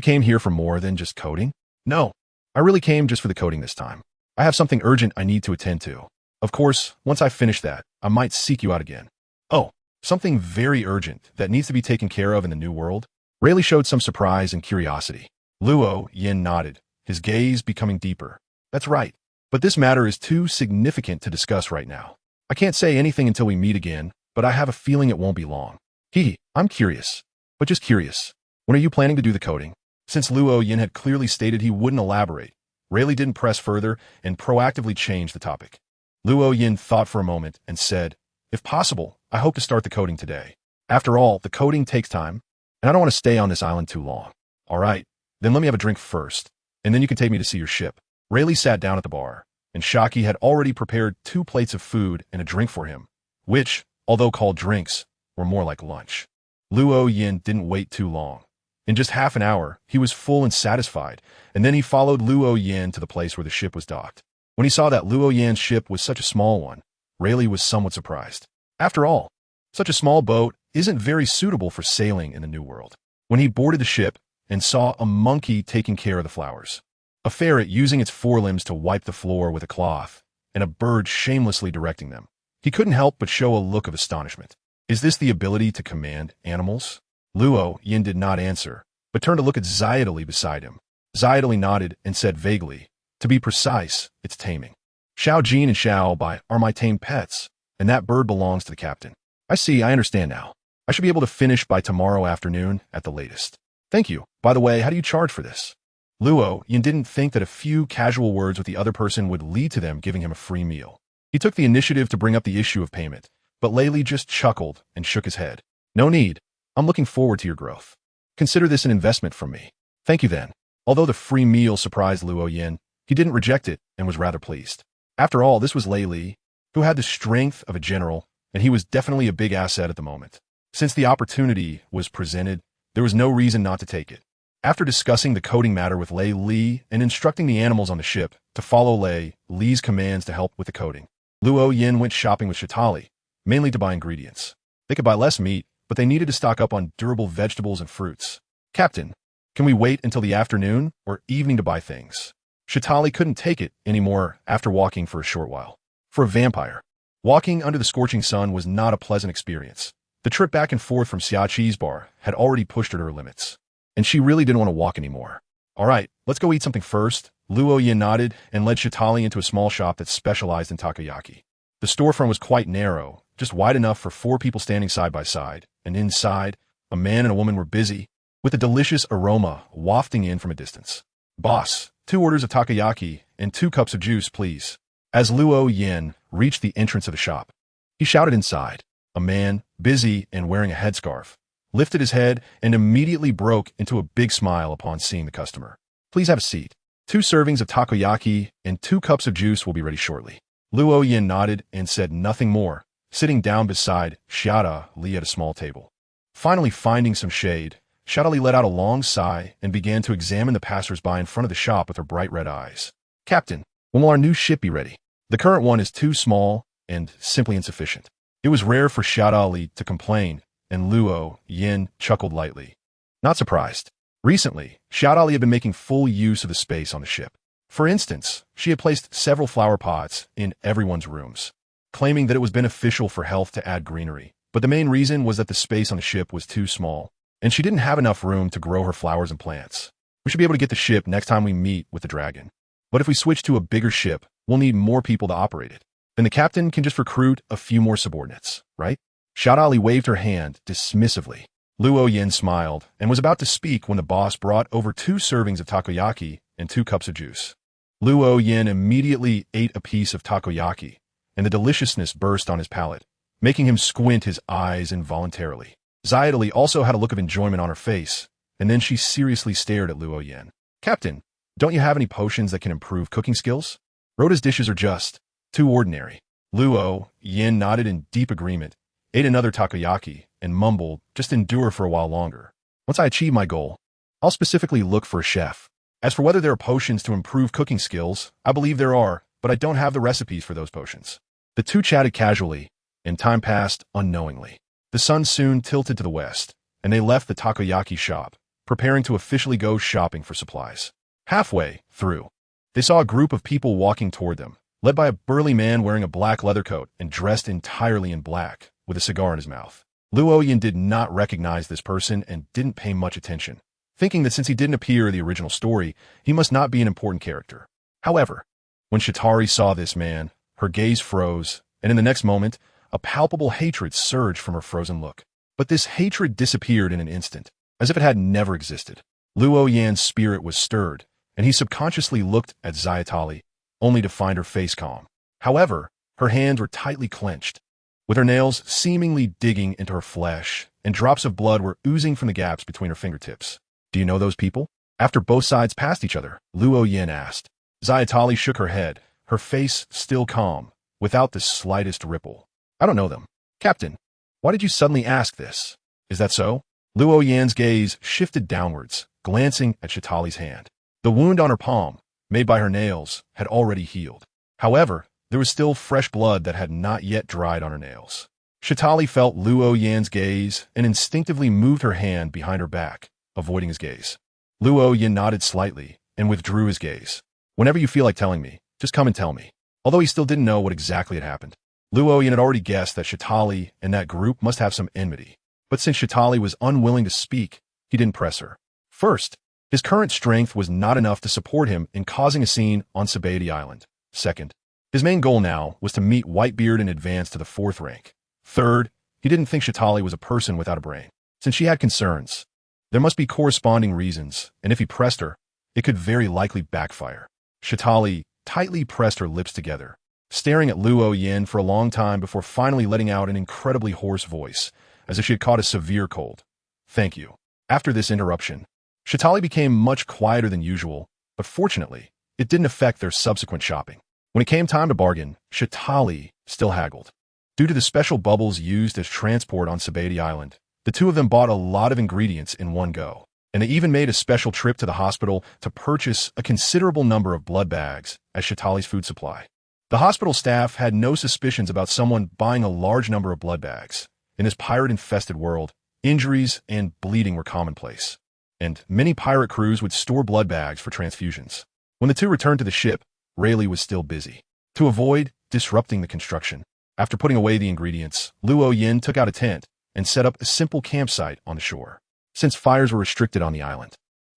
A: came here for more than just coding? No, I really came just for the coding this time. I have something urgent I need to attend to. Of course, once I finish that, I might seek you out again. Oh, something very urgent that needs to be taken care of in the new world? Rayleigh showed some surprise and curiosity. Luo Yin nodded, his gaze becoming deeper. That's right, but this matter is too significant to discuss right now. I can't say anything until we meet again, but I have a feeling it won't be long. I'm curious, but just curious. When are you planning to do the coding? Since Luo Yin had clearly stated he wouldn't elaborate, Rayleigh didn't press further and proactively changed the topic. Luo Yin thought for a moment and said, if possible, I hope to start the coding today. After all, the coding takes time, and I don't want to stay on this island too long. All right, then let me have a drink first, and then you can take me to see your ship. Rayleigh sat down at the bar, and Shaki had already prepared 2 plates of food and a drink for him, which, although called drinks, were more like lunch. Luo Yin didn't wait too long. In just half an hour, he was full and satisfied, and then he followed Luo Yin to the place where the ship was docked. When he saw that Luo Yin's ship was such a small one, Rayleigh was somewhat surprised. After all, such a small boat isn't very suitable for sailing in the New World. When he boarded the ship and saw a monkey taking care of the flowers, a ferret using its forelimbs to wipe the floor with a cloth, and a bird shamelessly directing them, he couldn't help but show a look of astonishment. Is this the ability to command animals? Luo Yin did not answer, but turned to look at Xiaoli beside him. Xiaoli nodded and said vaguely, to be precise, it's taming. Xiao Jin and Xiao Bai are my tame pets, and that bird belongs to the captain. I see, I understand now. I should be able to finish by tomorrow afternoon at the latest. Thank you. By the way, how do you charge for this? Luo Yin didn't think that a few casual words with the other person would lead to them giving him a free meal. He took the initiative to bring up the issue of payment, but Rayleigh just chuckled and shook his head. No need. I'm looking forward to your growth. Consider this an investment from me. Thank you then. Although the free meal surprised Luo Yin, he didn't reject it and was rather pleased. After all, this was Rayleigh, who had the strength of a general, and he was definitely a big asset at the moment. Since the opportunity was presented, there was no reason not to take it. After discussing the coding matter with Rayleigh and instructing the animals on the ship to follow Rayleigh's commands to help with the coding, Luo Yin went shopping with Shatali, mainly to buy ingredients. They could buy less meat, but they needed to stock up on durable vegetables and fruits. Captain, can we wait until the afternoon or evening to buy things? Shatali couldn't take it anymore after walking for a short while. For a vampire, walking under the scorching sun was not a pleasant experience. The trip back and forth from Xiaqi's bar had already pushed her to her limits, and she really didn't want to walk anymore. All right, let's go eat something first. Luo Yin nodded and led Shatali into a small shop that specialized in takoyaki. The storefront was quite narrow, just wide enough for 4 people standing side by side, and inside, a man and a woman were busy, with a delicious aroma wafting in from a distance. Boss, 2 orders of takoyaki and 2 cups of juice, please. As Luo Yin reached the entrance of the shop, He shouted inside. A man, busy and wearing a headscarf, lifted his head and immediately broke into a big smile upon seeing the customer. Please have a seat. 2 servings of takoyaki and 2 cups of juice will be ready shortly. Luo Yin nodded and said nothing more, sitting down beside Xiada Li at a small table. Finally finding some shade, Xiada Li let out a long sigh and began to examine the passers-by in front of the shop with her bright red eyes. Captain, when will our new ship be ready? The current one is too small and simply insufficient. It was rare for Xiada Li to complain, and Luo Yin chuckled lightly. Not surprised. Recently, Xiada Li had been making full use of the space on the ship. For instance, she had placed several flower pots in everyone's rooms, claiming that it was beneficial for health to add greenery. But the main reason was that the space on the ship was too small, and she didn't have enough room to grow her flowers and plants. We should be able to get the ship next time we meet with the dragon. But if we switch to a bigger ship, we'll need more people to operate it. Then the captain can just recruit a few more subordinates, right? Xiada Li waved her hand dismissively. Luo Yin smiled and was about to speak when the boss brought over 2 servings of takoyaki and 2 cups of juice. Luo Yin immediately ate a piece of takoyaki, and the deliciousness burst on his palate, making him squint his eyes involuntarily. Xiada Li also had a look of enjoyment on her face, and then she seriously stared at Luo Yin. Captain, don't you have any potions that can improve cooking skills? Rhoda's dishes are just too ordinary. Luo Yin nodded in deep agreement, ate another takoyaki, and mumbled, just endure for a while longer. Once I achieve my goal, I'll specifically look for a chef. As for whether there are potions to improve cooking skills, I believe there are, but I don't have the recipes for those potions. The two chatted casually, and time passed unknowingly. The sun soon tilted to the west, and they left the takoyaki shop, preparing to officially go shopping for supplies. Halfway through, they saw a group of people walking toward them, led by a burly man wearing a black leather coat and dressed entirely in black, with a cigar in his mouth. Luo Yin did not recognize this person and didn't pay much attention, thinking that since he didn't appear in the original story, he must not be an important character. However, when Chitari saw this man, her gaze froze, and in the next moment, a palpable hatred surged from her frozen look. But this hatred disappeared in an instant, as if it had never existed. Luo Yan's spirit was stirred, and he subconsciously looked at Xiatali, only to find her face calm. However, her hands were tightly clenched, with her nails seemingly digging into her flesh, and drops of blood were oozing from the gaps between her fingertips. Do you know those people? After both sides passed each other, Luo Yin asked. Xiatali shook her head, her face still calm, without the slightest ripple. I don't know them. Captain, why did you suddenly ask this? Is that so? Luo Yan's gaze shifted downwards, glancing at Chitali's hand. The wound on her palm, made by her nails, had already healed. However, there was still fresh blood that had not yet dried on her nails. Chitali felt Luo Yan's gaze and instinctively moved her hand behind her back, avoiding his gaze. Luo Yan nodded slightly and withdrew his gaze. Whenever you feel like telling me, just come and tell me. Although he still didn't know what exactly had happened. Luo Yan had already guessed that Chitali and that group must have some enmity. But since Chitali was unwilling to speak, he didn't press her. First, his current strength was not enough to support him in causing a scene on Sabaody Island. Second, his main goal now was to meet Whitebeard and advance to the 4th rank. Third, he didn't think Chitali was a person without a brain. Since she had concerns, there must be corresponding reasons, and if he pressed her, it could very likely backfire. Chitali tightly pressed her lips together, staring at Luo Yin for a long time before finally letting out an incredibly hoarse voice, as if she had caught a severe cold. Thank you. After this interruption, Chitali became much quieter than usual, but fortunately, it didn't affect their subsequent shopping. When it came time to bargain, Chitali still haggled. Due to the special bubbles used as transport on Sabaody Island, the two of them bought a lot of ingredients in one go, and they even made a special trip to the hospital to purchase a considerable number of blood bags as Chitali's food supply. The hospital staff had no suspicions about someone buying a large number of blood bags. In this pirate-infested world, injuries and bleeding were commonplace, and many pirate crews would store blood bags for transfusions. When the two returned to the ship, Rayleigh was still busy. To avoid disrupting the construction, after putting away the ingredients, Luo Yin took out a tent and set up a simple campsite on the shore. Since fires were restricted on the island,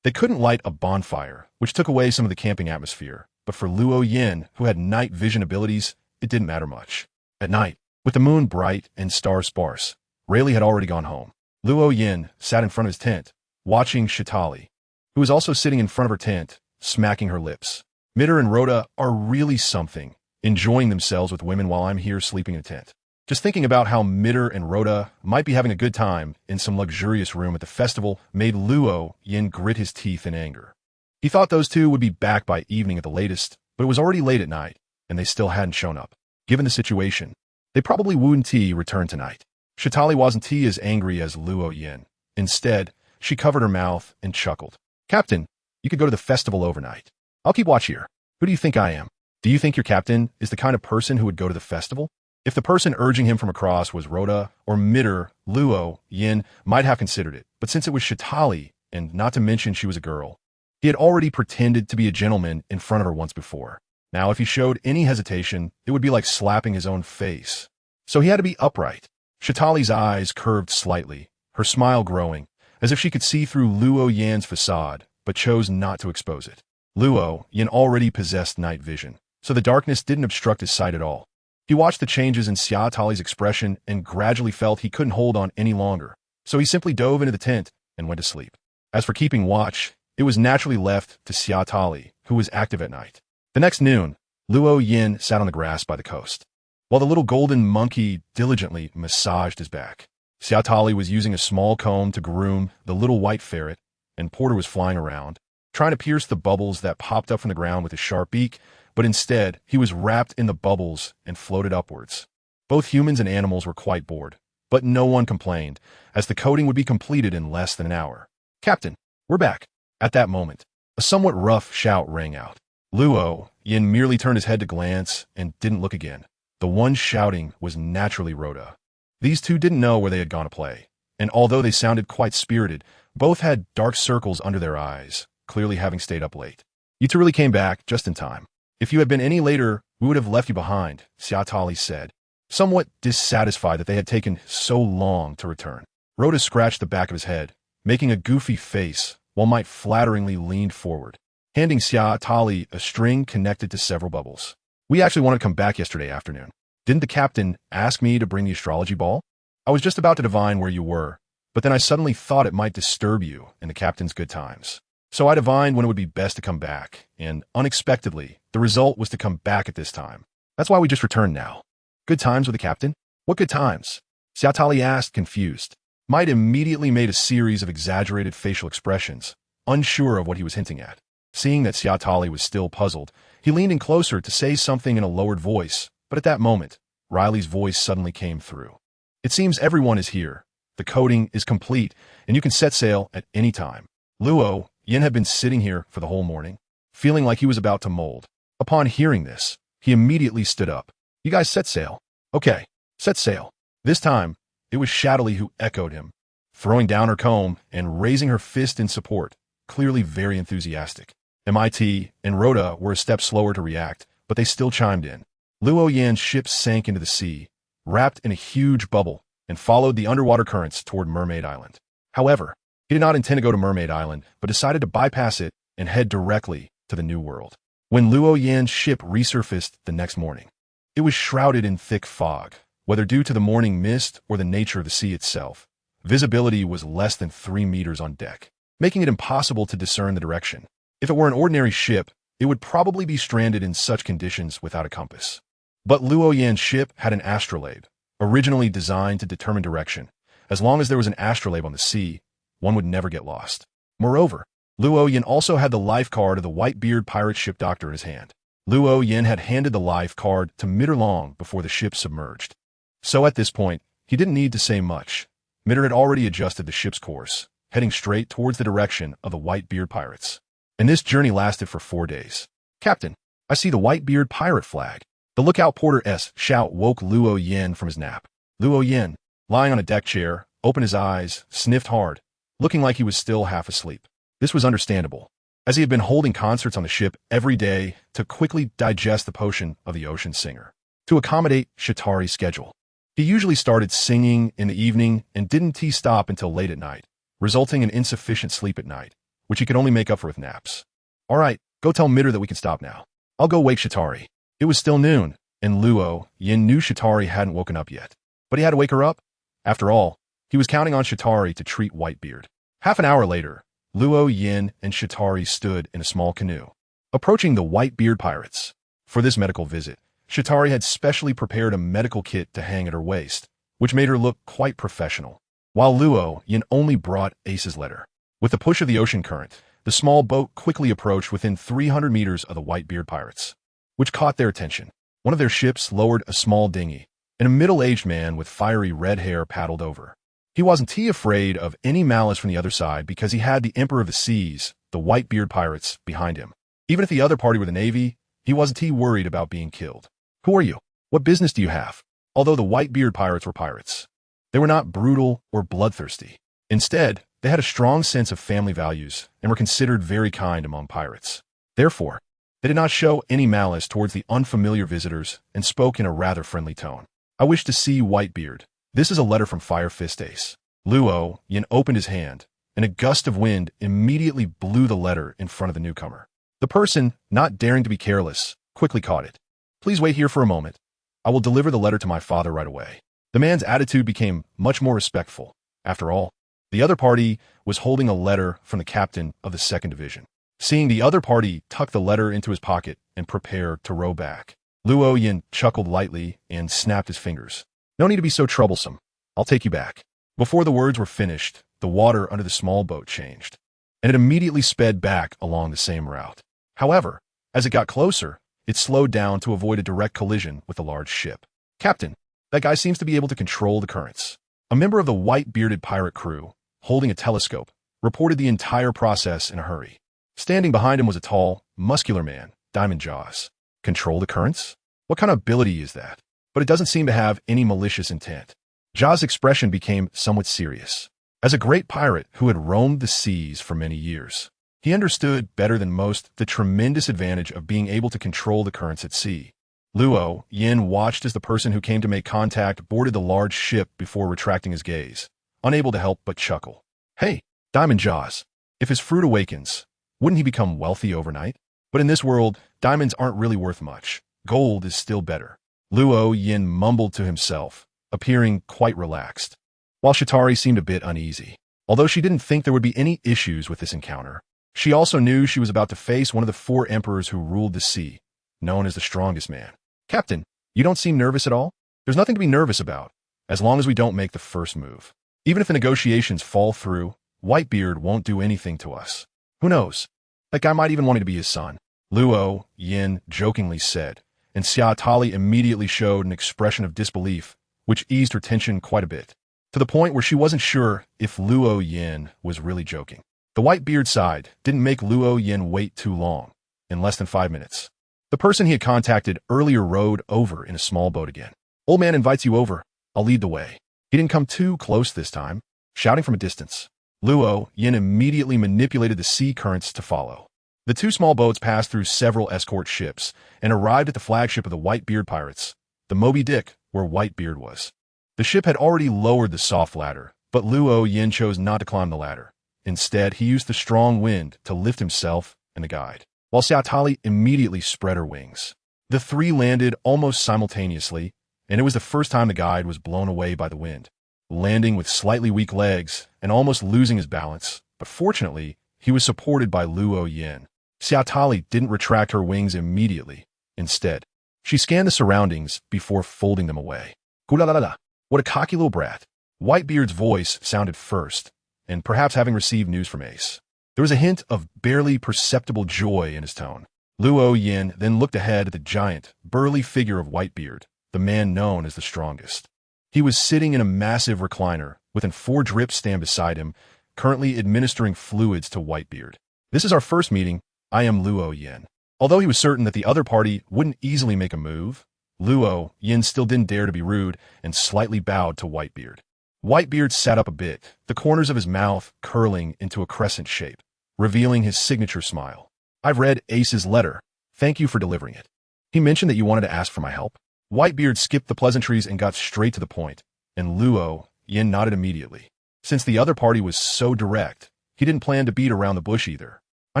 A: they couldn't light a bonfire, which took away some of the camping atmosphere. But for Luo Yin, who had night vision abilities, it didn't matter much. At night, with the moon bright and stars sparse, Rayleigh had already gone home. Luo Yin sat in front of his tent, watching Chitali, who was also sitting in front of her tent, smacking her lips. Mitter and Rhoda are really something, enjoying themselves with women while I'm here sleeping in a tent. Just thinking about how Mitter and Rhoda might be having a good time in some luxurious room at the festival made Luo Yin grit his teeth in anger. He thought those two would be back by evening at the latest, but it was already late at night, and they still hadn't shown up. Given the situation, they probably wouldn't return tonight. Shitali wasn't as angry as Luo Yin. Instead, she covered her mouth and chuckled. Captain, you could go to the festival overnight. I'll keep watch here. Who do you think I am? Do you think your captain is the kind of person who would go to the festival? If the person urging him from across was Rhoda or Mitter, Luo Yin might have considered it, but since it was Shitali, and not to mention she was a girl, he had already pretended to be a gentleman in front of her once before. Now, if he showed any hesitation, it would be like slapping his own face. So he had to be upright. Shitali's eyes curved slightly, her smile growing, as if she could see through Luo Yan's facade, but chose not to expose it. Luo Yan already possessed night vision, so the darkness didn't obstruct his sight at all. He watched the changes in Xiatali's expression and gradually felt he couldn't hold on any longer, so he simply dove into the tent and went to sleep. As for keeping watch, it was naturally left to Xiatali, who was active at night. The next noon, Luo Yin sat on the grass by the coast, while the little golden monkey diligently massaged his back. Xiatali was using a small comb to groom the little white ferret, and Porter was flying around, trying to pierce the bubbles that popped up from the ground with his sharp beak, but instead he was wrapped in the bubbles and floated upwards. Both humans and animals were quite bored, but no one complained, as the coating would be completed in less than an hour. Captain, we're back. At that moment, a somewhat rough shout rang out. Luo Yin merely turned his head to glance and didn't look again. The one shouting was naturally Rhoda. These two didn't know where they had gone to play, and although they sounded quite spirited, both had dark circles under their eyes, clearly having stayed up late. You two really came back just in time. If you had been any later, we would have left you behind, Xiatali said, somewhat dissatisfied that they had taken so long to return. Rhoda scratched the back of his head, making a goofy face, while Mike flatteringly leaned forward, handing Xiatali a string connected to several bubbles. We actually wanted to come back yesterday afternoon. Didn't the captain ask me to bring the astrology ball? I was just about to divine where you were, but then I suddenly thought it might disturb you in the captain's good times. So I divined when it would be best to come back, and unexpectedly, the result was to come back at this time. That's why we just returned now. Good times with the captain? What good times? Xiatali asked, confused. Might immediately made a series of exaggerated facial expressions, unsure of what he was hinting at. Seeing that Xiatali was still puzzled, he leaned in closer to say something in a lowered voice, but at that moment, Riley's voice suddenly came through. It seems everyone is here. The coating is complete, and you can set sail at any time. Luo Yin had been sitting here for the whole morning, feeling like he was about to mold. Upon hearing this, he immediately stood up. You guys set sail? Okay, set sail. This time, it was Shitali who echoed him, throwing down her comb and raising her fist in support, clearly very enthusiastic. MIT and Rhoda were a step slower to react, but they still chimed in. Luo Yan's ship sank into the sea, wrapped in a huge bubble, and followed the underwater currents toward Mermaid Island. However, he did not intend to go to Mermaid Island, but decided to bypass it and head directly to the New World. When Luo Yan's ship resurfaced the next morning, it was shrouded in thick fog. Whether due to the morning mist or the nature of the sea itself, visibility was less than 3 meters on deck, making it impossible to discern the direction. If it were an ordinary ship, it would probably be stranded in such conditions without a compass. But Luo Yan's ship had an astrolabe, originally designed to determine direction. As long as there was an astrolabe on the sea, one would never get lost. Moreover, Luo Yan also had the life card of the white-beard pirate ship doctor in his hand. Luo Yan had handed the life card to Mitter long before the ship submerged. So at this point, he didn't need to say much. Mitter had already adjusted the ship's course, heading straight towards the direction of the white-beard pirates. And this journey lasted for 4 days. Captain, I see the white-beard pirate flag. The lookout porter's shout woke Luo Yan from his nap. Luo Yan, lying on a deck chair, opened his eyes, sniffed hard, looking like he was still half asleep. This was understandable, as he had been holding concerts on the ship every day to quickly digest the potion of the ocean singer, to accommodate Shitari's schedule. He usually started singing in the evening and didn't stop until late at night, resulting in insufficient sleep at night, which he could only make up for with naps. All right, go tell Mitter that we can stop now. I'll go wake Shitari. It was still noon, and Luo Yin knew Shitari hadn't woken up yet. But he had to wake her up. After all, he was counting on Shitari to treat Whitebeard. Half an hour later, Luo Yin and Shitari stood in a small canoe, approaching the Whitebeard pirates. For this medical visit, Shatari had specially prepared a medical kit to hang at her waist, which made her look quite professional, while Luo Yin only brought Ace's letter. With the push of the ocean current, the small boat quickly approached within 300 meters of the Whitebeard pirates, which caught their attention. One of their ships lowered a small dinghy, and a middle-aged man with fiery red hair paddled over. He wasn't afraid of any malice from the other side because he had the Emperor of the Seas, the Whitebeard pirates, behind him. Even if the other party were the Navy, he wasn't worried about being killed. Who are you? What business do you have? Although the Whitebeard pirates were pirates, they were not brutal or bloodthirsty. Instead, they had a strong sense of family values and were considered very kind among pirates. Therefore, they did not show any malice towards the unfamiliar visitors and spoke in a rather friendly tone. I wish to see Whitebeard. This is a letter from Fire Fist Ace. Luo Yin opened his hand, and a gust of wind immediately blew the letter in front of the newcomer. The person, not daring to be careless, quickly caught it. Please wait here for a moment. I will deliver the letter to my father right away. The man's attitude became much more respectful. After all, the other party was holding a letter from the captain of the 2nd Division. Seeing the other party tuck the letter into his pocket and prepare to row back, Luo Yin chuckled lightly and snapped his fingers. No need to be so troublesome. I'll take you back. Before the words were finished, the water under the small boat changed, and it immediately sped back along the same route. However, as it got closer, it slowed down to avoid a direct collision with the large ship. Captain, that guy seems to be able to control the currents. A member of the white-bearded pirate crew, holding a telescope, reported the entire process in a hurry. Standing behind him was a tall, muscular man, Diamond Jaws. Control the currents? What kind of ability is that? But it doesn't seem to have any malicious intent. Jaws' expression became somewhat serious. As a great pirate who had roamed the seas for many years, he understood better than most the tremendous advantage of being able to control the currents at sea. Luo Yin watched as the person who came to make contact boarded the large ship before retracting his gaze, unable to help but chuckle. Hey, Diamond Jaws, if his fruit awakens, wouldn't he become wealthy overnight? But in this world, diamonds aren't really worth much. Gold is still better. Luo Yin mumbled to himself, appearing quite relaxed, while Shatari seemed a bit uneasy. Although she didn't think there would be any issues with this encounter, she also knew she was about to face one of the 4 emperors who ruled the sea, known as the strongest man. Captain, you don't seem nervous at all? There's nothing to be nervous about, as long as we don't make the first move. Even if the negotiations fall through, Whitebeard won't do anything to us. Who knows? That guy might even want to be his son. Luo Yin jokingly said, and Xia Tali immediately showed an expression of disbelief, which eased her tension quite a bit, to the point where she wasn't sure if Luo Yin was really joking. The Whitebeard side didn't make Luo Yin wait too long. In less than 5 minutes, the person he had contacted earlier rowed over in a small boat again. Old man invites you over. I'll lead the way. He didn't come too close this time, shouting from a distance. Luo Yin immediately manipulated the sea currents to follow. The 2 small boats passed through several escort ships and arrived at the flagship of the Whitebeard pirates, the Moby Dick, where Whitebeard was. The ship had already lowered the soft ladder, but Luo Yin chose not to climb the ladder. Instead, he used the strong wind to lift himself and the guide, while Xiaotali immediately spread her wings. The 3 landed almost simultaneously, and it was the first time the guide was blown away by the wind, landing with slightly weak legs and almost losing his balance, but fortunately, he was supported by Luo Yin. Xiaotali didn't retract her wings immediately. Instead, she scanned the surroundings before folding them away. Kula-la-la-la, what a cocky little brat. Whitebeard's voice sounded first, and perhaps having received news from Ace. There was a hint of barely perceptible joy in his tone. Luo Yin then looked ahead at the giant, burly figure of Whitebeard, the man known as the strongest. He was sitting in a massive recliner, with an 4 drips stand beside him, currently administering fluids to Whitebeard. This is our first meeting. I am Luo Yin. Although he was certain that the other party wouldn't easily make a move, Luo Yin still didn't dare to be rude and slightly bowed to Whitebeard. Whitebeard sat up a bit, the corners of his mouth curling into a crescent shape, revealing his signature smile. I've read Ace's letter. Thank you for delivering it. He mentioned that you wanted to ask for my help. Whitebeard skipped the pleasantries and got straight to the point, and Luo Yin nodded immediately. Since the other party was so direct, he didn't plan to beat around the bush either. I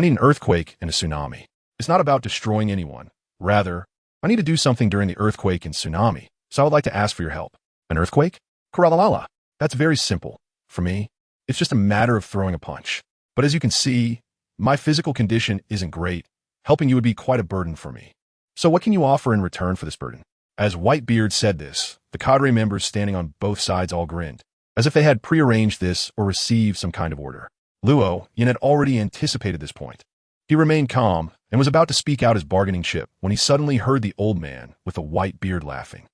A: need an earthquake and a tsunami. It's not about destroying anyone. Rather, I need to do something during the earthquake and tsunami, so I would like to ask for your help. An earthquake? Karalalala. That's very simple. For me, it's just a matter of throwing a punch. But as you can see, my physical condition isn't great. Helping you would be quite a burden for me. So what can you offer in return for this burden? As Whitebeard said this, the cadre members standing on both sides all grinned, as if they had prearranged this or received some kind of order. Luo Yin had already anticipated this point. He remained calm and was about to speak out his bargaining chip when he suddenly heard the old man with the white beard laughing.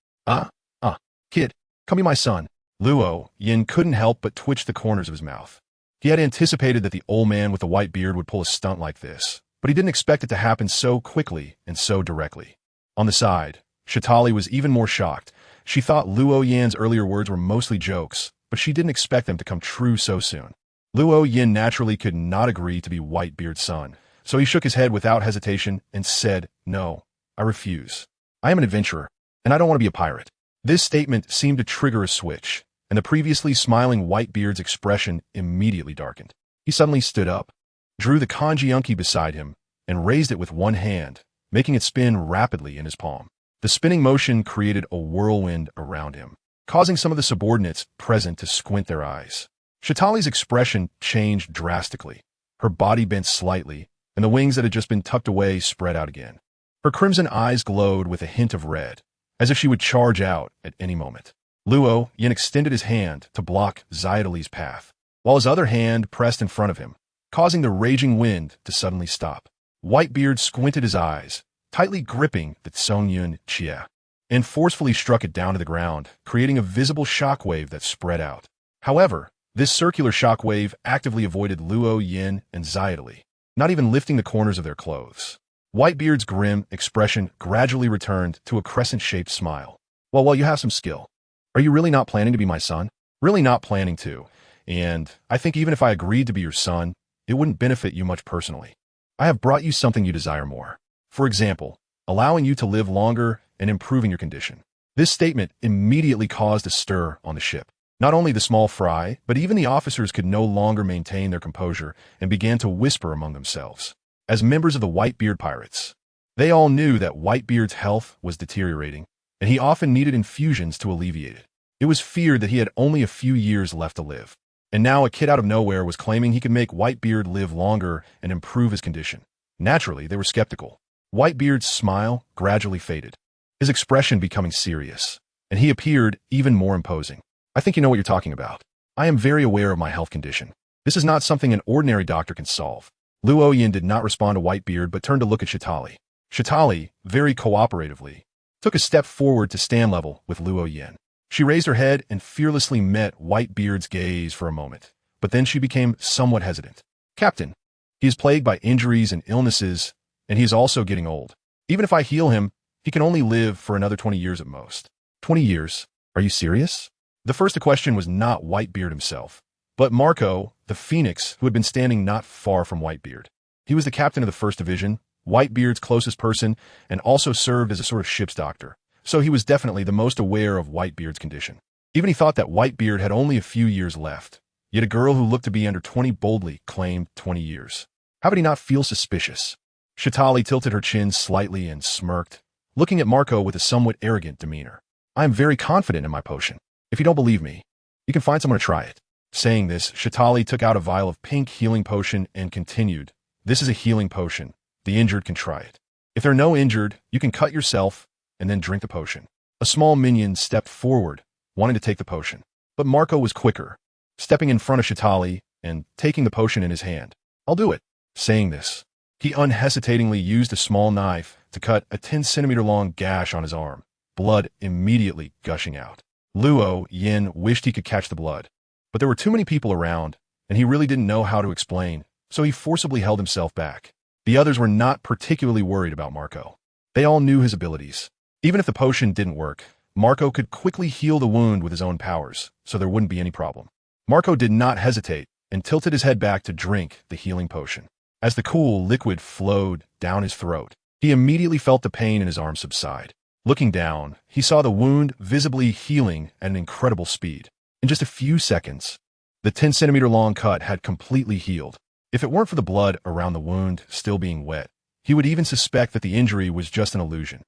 A: Kid, come be my son. Luo Yin couldn't help but twitch the corners of his mouth. He had anticipated that the old man with the white beard would pull a stunt like this, but he didn't expect it to happen so quickly and so directly. On the side, Shatali was even more shocked. She thought Luo Yin's earlier words were mostly jokes, but she didn't expect them to come true so soon. Luo Yin naturally could not agree to be Whitebeard's son, so he shook his head without hesitation and said, "No, I refuse. I am an adventurer, and I don't want to be a pirate." This statement seemed to trigger a switch, and the previously smiling Whitebeard's expression immediately darkened. He suddenly stood up, drew the kanji unki beside him, and raised it with one hand, making it spin rapidly in his palm. The spinning motion created a whirlwind around him, causing some of the subordinates present to squint their eyes. Shatali's expression changed drastically. Her body bent slightly, and the wings that had just been tucked away spread out again. Her crimson eyes glowed with a hint of red, as if she would charge out at any moment. Luo Yin extended his hand to block Xiatali's path, while his other hand pressed in front of him, causing the raging wind to suddenly stop. Whitebeard squinted his eyes, tightly gripping the Tsongyun Chia, and forcefully struck it down to the ground, creating a visible shockwave that spread out. However, this circular shockwave actively avoided Luo Yin and Xiatali, not even lifting the corners of their clothes. Whitebeard's grim expression gradually returned to a crescent-shaped smile. Well, you have some skill. Are you really not planning to be my son? Really not planning to. And I think even if I agreed to be your son, it wouldn't benefit you much personally. I have brought you something you desire more. For example, allowing you to live longer and improving your condition. This statement immediately caused a stir on the ship. Not only the small fry, but even the officers could no longer maintain their composure and began to whisper among themselves. As members of the Whitebeard pirates, they all knew that Whitebeard's health was deteriorating, and he often needed infusions to alleviate it. It was feared that he had only a few years left to live. And now a kid out of nowhere was claiming he could make Whitebeard live longer and improve his condition. Naturally, they were skeptical. Whitebeard's smile gradually faded, his expression becoming serious, and he appeared even more imposing. I think you know what you're talking about. I am very aware of my health condition. This is not something an ordinary doctor can solve. Luo Yin did not respond to Whitebeard but turned to look at Shatali. Shatali, very cooperatively, took a step forward to stand level with Luo Yin. She raised her head and fearlessly met Whitebeard's gaze for a moment, but then she became somewhat hesitant. "Captain, he is plagued by injuries and illnesses, and he is also getting old. Even if I heal him, he can only live for another 20 years at most." 20 years? Are you serious? The first question was not Whitebeard himself, but Marco, the Phoenix, who had been standing not far from Whitebeard. He was the captain of the First Division, Whitebeard's closest person, and also served as a sort of ship's doctor, so he was definitely the most aware of Whitebeard's condition. Even he thought that Whitebeard had only a few years left, yet a girl who looked to be under 20 boldly claimed 20 years. How would he not feel suspicious? Shatali tilted her chin slightly and smirked, looking at Marco with a somewhat arrogant demeanor. "I am very confident in my potion. If you don't believe me, you can find someone to try it." Saying this, Shatali took out a vial of pink healing potion and continued, "This is a healing potion. The injured can try it. If there are no injured, you can cut yourself and then drink the potion." A small minion stepped forward, wanting to take the potion, but Marco was quicker, stepping in front of Shatali and taking the potion in his hand. "I'll do it." Saying this, he unhesitatingly used a small knife to cut a 10-centimeter long gash on his arm, blood immediately gushing out. Luo Yin wished he could catch the blood, but there were too many people around, and he really didn't know how to explain, so he forcibly held himself back. The others were not particularly worried about Marco. They all knew his abilities. Even if the potion didn't work, Marco could quickly heal the wound with his own powers, so there wouldn't be any problem. Marco did not hesitate and tilted his head back to drink the healing potion. As the cool liquid flowed down his throat, he immediately felt the pain in his arm subside. Looking down, he saw the wound visibly healing at an incredible speed. In just a few seconds, the 10-centimeter long cut had completely healed. If it weren't for the blood around the wound still being wet, he would even suspect that the injury was just an illusion.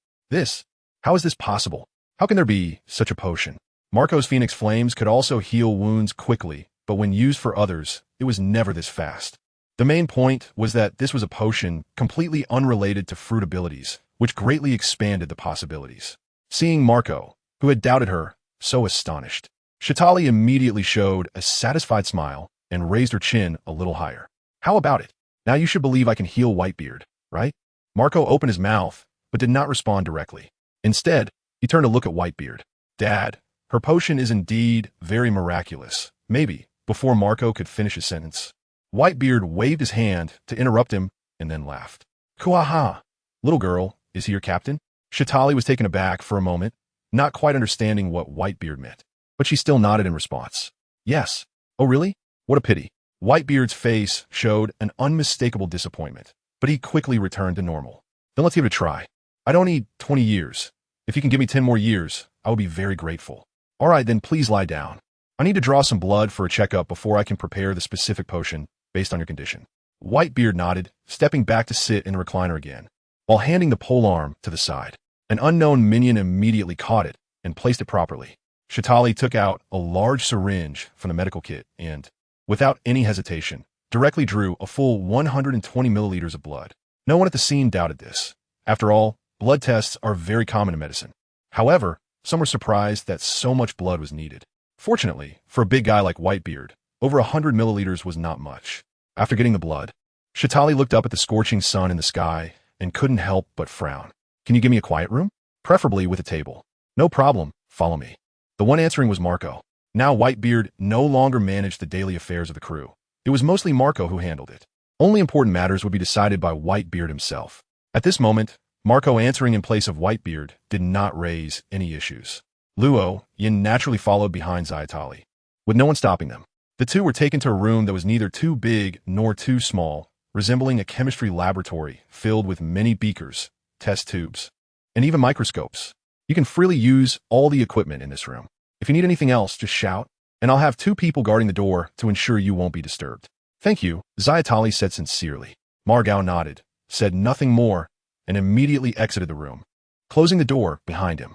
A: How is this possible? How can there be such a potion? Marco's Phoenix Flames could also heal wounds quickly, but when used for others, it was never this fast. The main point was that this was a potion completely unrelated to fruit abilities, which greatly expanded the possibilities. Seeing Marco, who had doubted her, so astonished, Shatali immediately showed a satisfied smile and raised her chin a little higher. How about it? Now you should believe I can heal Whitebeard, right? Marco opened his mouth, but did not respond directly. Instead, he turned to look at Whitebeard. Dad, her potion is indeed very miraculous. Maybe, before Marco could finish his sentence, Whitebeard waved his hand to interrupt him and then laughed. Kuaha! Little girl, is he your captain? Shatali was taken aback for a moment, not quite understanding what Whitebeard meant, but she still nodded in response. Yes. Oh really? What a pity. Whitebeard's face showed an unmistakable disappointment, but he quickly returned to normal. Then let's give it a try. I don't need 20 years. If you can give me 10 more years, I will be very grateful. All right, then please lie down. I need to draw some blood for a checkup before I can prepare the specific potion based on your condition. Whitebeard nodded, stepping back to sit in the recliner again, while handing the polearm to the side. An unknown minion immediately caught it and placed it properly. Shatali took out a large syringe from the medical kit and, without any hesitation, directly drew a full 120 milliliters of blood. No one at the scene doubted this. After all, blood tests are very common in medicine. However, some were surprised that so much blood was needed. Fortunately, for a big guy like Whitebeard, over 100 milliliters was not much. After getting the blood, Shatali looked up at the scorching sun in the sky and couldn't help but frown. Can you give me a quiet room? Preferably with a table. No problem, follow me. The one answering was Marco. Now Whitebeard no longer managed the daily affairs of the crew. It was mostly Marco who handled it. Only important matters would be decided by Whitebeard himself. At this moment, Marco answering in place of Whitebeard did not raise any issues. Luo Yin naturally followed behind Zayatali, with no one stopping them. The two were taken to a room that was neither too big nor too small, resembling a chemistry laboratory filled with many beakers, test tubes, and even microscopes. You can freely use all the equipment in this room. If you need anything else, just shout, and I'll have 2 people guarding the door to ensure you won't be disturbed. Thank you, Zayatali said sincerely. Margao nodded, said nothing more, and immediately exited the room, closing the door behind him.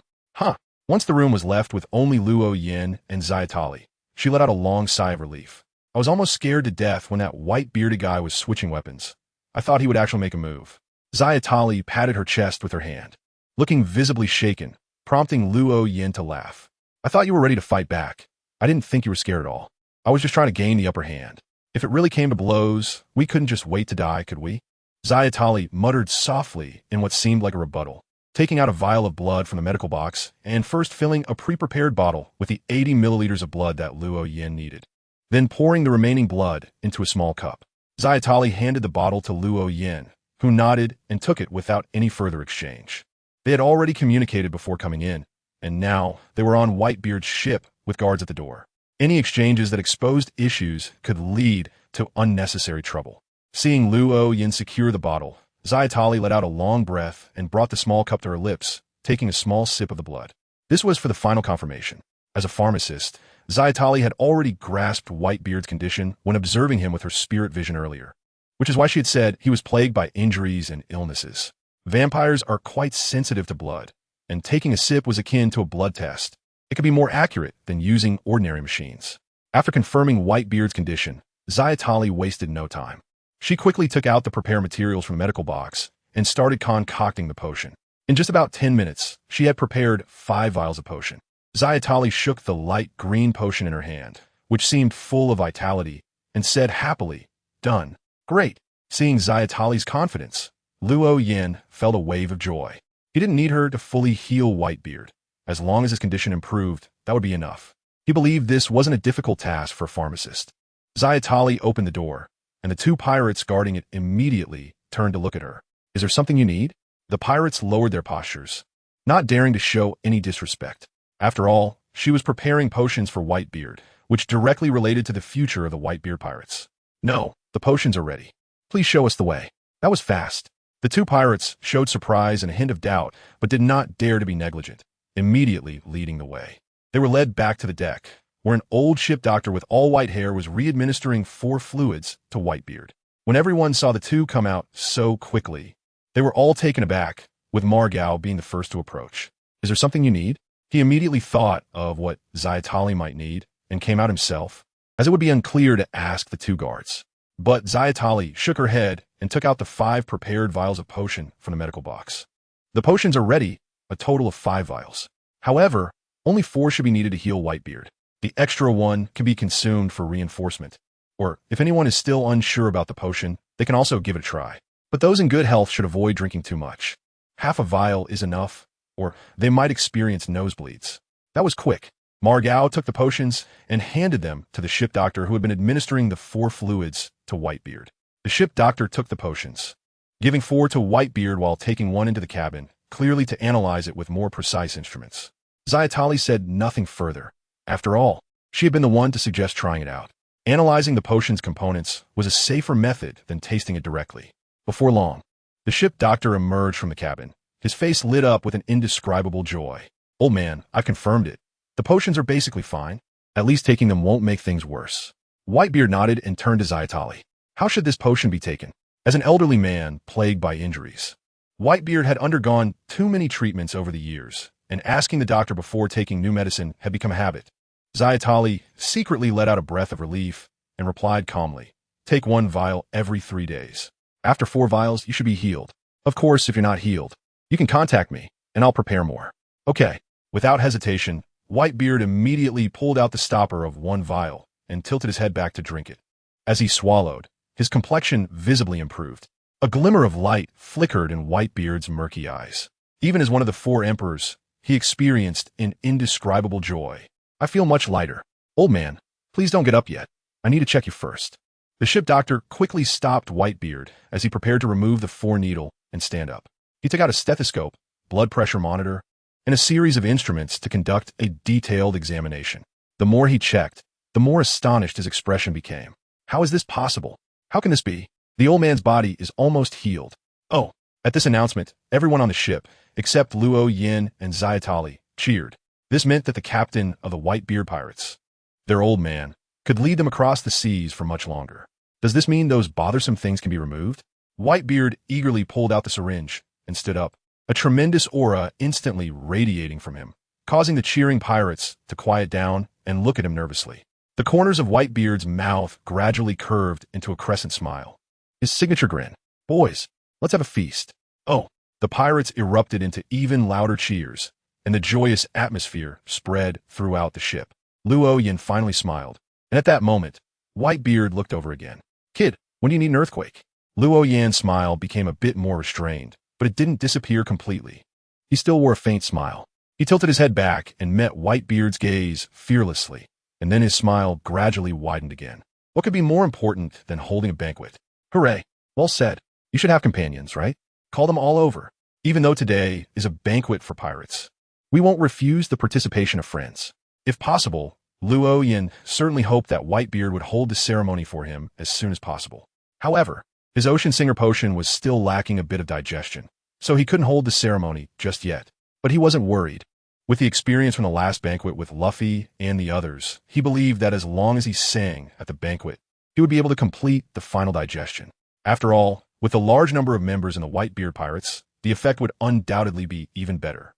A: Once the room was left with only Luo Yin and Zayatali, she let out a long sigh of relief. I was almost scared to death when that white-bearded guy was switching weapons. I thought he would actually make a move. Zayatali patted her chest with her hand, looking visibly shaken, prompting Luo Yin to laugh. I thought you were ready to fight back. I didn't think you were scared at all. I was just trying to gain the upper hand. If it really came to blows, we couldn't just wait to die, could we? Zayatali muttered softly in what seemed like a rebuttal, taking out a vial of blood from the medical box and first filling a pre-prepared bottle with the 80 milliliters of blood that Luo Yin needed, then pouring the remaining blood into a small cup. Zayatali handed the bottle to Luo Yin, who nodded and took it without any further exchange. They had already communicated before coming in, and now they were on Whitebeard's ship with guards at the door. Any exchanges that exposed issues could lead to unnecessary trouble. Seeing Luo Yin secure the bottle, Zayatali let out a long breath and brought the small cup to her lips, taking a small sip of the blood. This was for the final confirmation. As a pharmacist, Zayatali had already grasped Whitebeard's condition when observing him with her spirit vision earlier, which is why she had said he was plagued by injuries and illnesses. Vampires are quite sensitive to blood, and taking a sip was akin to a blood test. It could be more accurate than using ordinary machines. After confirming Whitebeard's condition, Zayatali wasted no time. She quickly took out the prepared materials from the medical box and started concocting the potion. In just about 10 minutes, she had prepared 5 vials of potion. Zayatali shook the light green potion in her hand, which seemed full of vitality, and said happily, "Done." Great. Seeing Zayatali's confidence, Luo Yin felt a wave of joy. He didn't need her to fully heal Whitebeard. As long as his condition improved, that would be enough. He believed this wasn't a difficult task for a pharmacist. Zayatali opened the door, and the 2 pirates guarding it immediately turned to look at her. Is there something you need? The pirates lowered their postures, not daring to show any disrespect. After all, she was preparing potions for Whitebeard, which directly related to the future of the Whitebeard pirates. No, the potions are ready. Please show us the way. That was fast. The 2 pirates showed surprise and a hint of doubt, but did not dare to be negligent, immediately leading the way. They were led back to the deck, where an old ship doctor with all white hair was re-administering 4 fluids to Whitebeard. When everyone saw the 2 come out so quickly, they were all taken aback, with Margao being the first to approach. Is there something you need? He immediately thought of what Zayatali might need, and came out himself, as it would be unclear to ask the 2 guards. But Zayatali shook her head and took out the 5 prepared vials of potion from the medical box. The potions are ready, a total of 5 vials. However, only 4 should be needed to heal Whitebeard. The extra 1 can be consumed for reinforcement. Or, if anyone is still unsure about the potion, they can also give it a try. But those in good health should avoid drinking too much. Half a vial is enough, or they might experience nosebleeds. That was quick. Margao took the potions and handed them to the ship doctor who had been administering the 4 fluids to Whitebeard. The ship doctor took the potions, giving 4 to Whitebeard while taking 1 into the cabin, clearly to analyze it with more precise instruments. Zayatali said nothing further. After all, she had been the one to suggest trying it out. Analyzing the potion's components was a safer method than tasting it directly. Before long, the ship doctor emerged from the cabin. His face lit up with an indescribable joy. "Old man, I've confirmed it. The potions are basically fine. At least taking them won't make things worse." Whitebeard nodded and turned to Zayatali. "How should this potion be taken?" As an elderly man plagued by injuries, Whitebeard had undergone too many treatments over the years, and asking the doctor before taking new medicine had become a habit. Zayatali secretly let out a breath of relief and replied calmly, "Take 1 vial every 3 days. After 4 vials, you should be healed. Of course, if you're not healed, you can contact me, and I'll prepare more." "Okay." Without hesitation, Whitebeard immediately pulled out the stopper of 1 vial and tilted his head back to drink it. As he swallowed, his complexion visibly improved. A glimmer of light flickered in Whitebeard's murky eyes. Even as one of the 4 emperors, he experienced an indescribable joy. "I feel much lighter. Old man, please don't get up yet. I need to check you first." The ship doctor quickly stopped Whitebeard as he prepared to remove the 4 needle and stand up. He took out a stethoscope, blood pressure monitor, and a series of instruments to conduct a detailed examination. The more he checked, the more astonished his expression became. "How is this possible? How can this be? The old man's body is almost healed." "Oh." At this announcement, everyone on the ship, except Luo Yin and Zayatali, cheered. This meant that the captain of the Whitebeard pirates, their old man, could lead them across the seas for much longer. "Does this mean those bothersome things can be removed?" Whitebeard eagerly pulled out the syringe and stood up, a tremendous aura instantly radiating from him, causing the cheering pirates to quiet down and look at him nervously. The corners of Whitebeard's mouth gradually curved into a crescent smile. His signature grin. "Boys, let's have a feast." "Oh." The pirates erupted into even louder cheers, and the joyous atmosphere spread throughout the ship. Luo Yin finally smiled, and at that moment, Whitebeard looked over again. "Kid, when do you need an earthquake?" Luo Yan's smile became a bit more restrained, but it didn't disappear completely. He still wore a faint smile. He tilted his head back and met Whitebeard's gaze fearlessly, and then his smile gradually widened again. What could be more important than holding a banquet? "Hooray. Well said. You should have companions, right? Call them all over. Even though today is a banquet for pirates, we won't refuse the participation of friends." If possible, Luo Yin certainly hoped that Whitebeard would hold the ceremony for him as soon as possible. However, his Ocean Singer potion was still lacking a bit of digestion, so he couldn't hold the ceremony just yet. But he wasn't worried. With the experience from the last banquet with Luffy and the others, he believed that as long as he sang at the banquet, he would be able to complete the final digestion. After all, with the large number of members in the Whitebeard pirates, the effect would undoubtedly be even better.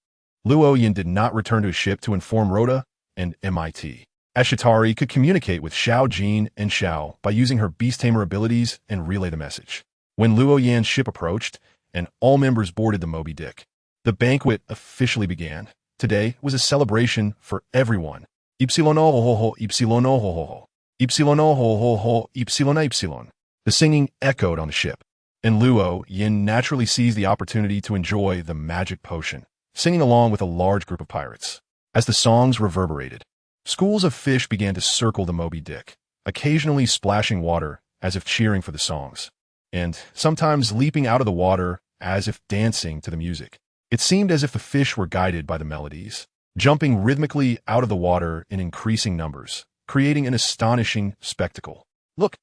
A: Luo Yin did not return to his ship to inform Rhoda and MIT, as Shitari could communicate with Xiao Jin and Xiao by using her beast tamer abilities and relay the message. When Luo Yan's ship approached, and all members boarded the Moby Dick, the banquet officially began. Today was a celebration for everyone. Ypsilonohoho, ypsilonohoho, ypsilonohoho, ypsilon. The singing echoed on the ship, and Luo Yin naturally seized the opportunity to enjoy the magic potion, singing along with a large group of pirates. As the songs reverberated, schools of fish began to circle the Moby Dick, occasionally splashing water as if cheering for the songs, and sometimes leaping out of the water as if dancing to the music. It seemed as if the fish were guided by the melodies, jumping rhythmically out of the water in increasing numbers, creating an astonishing spectacle. Look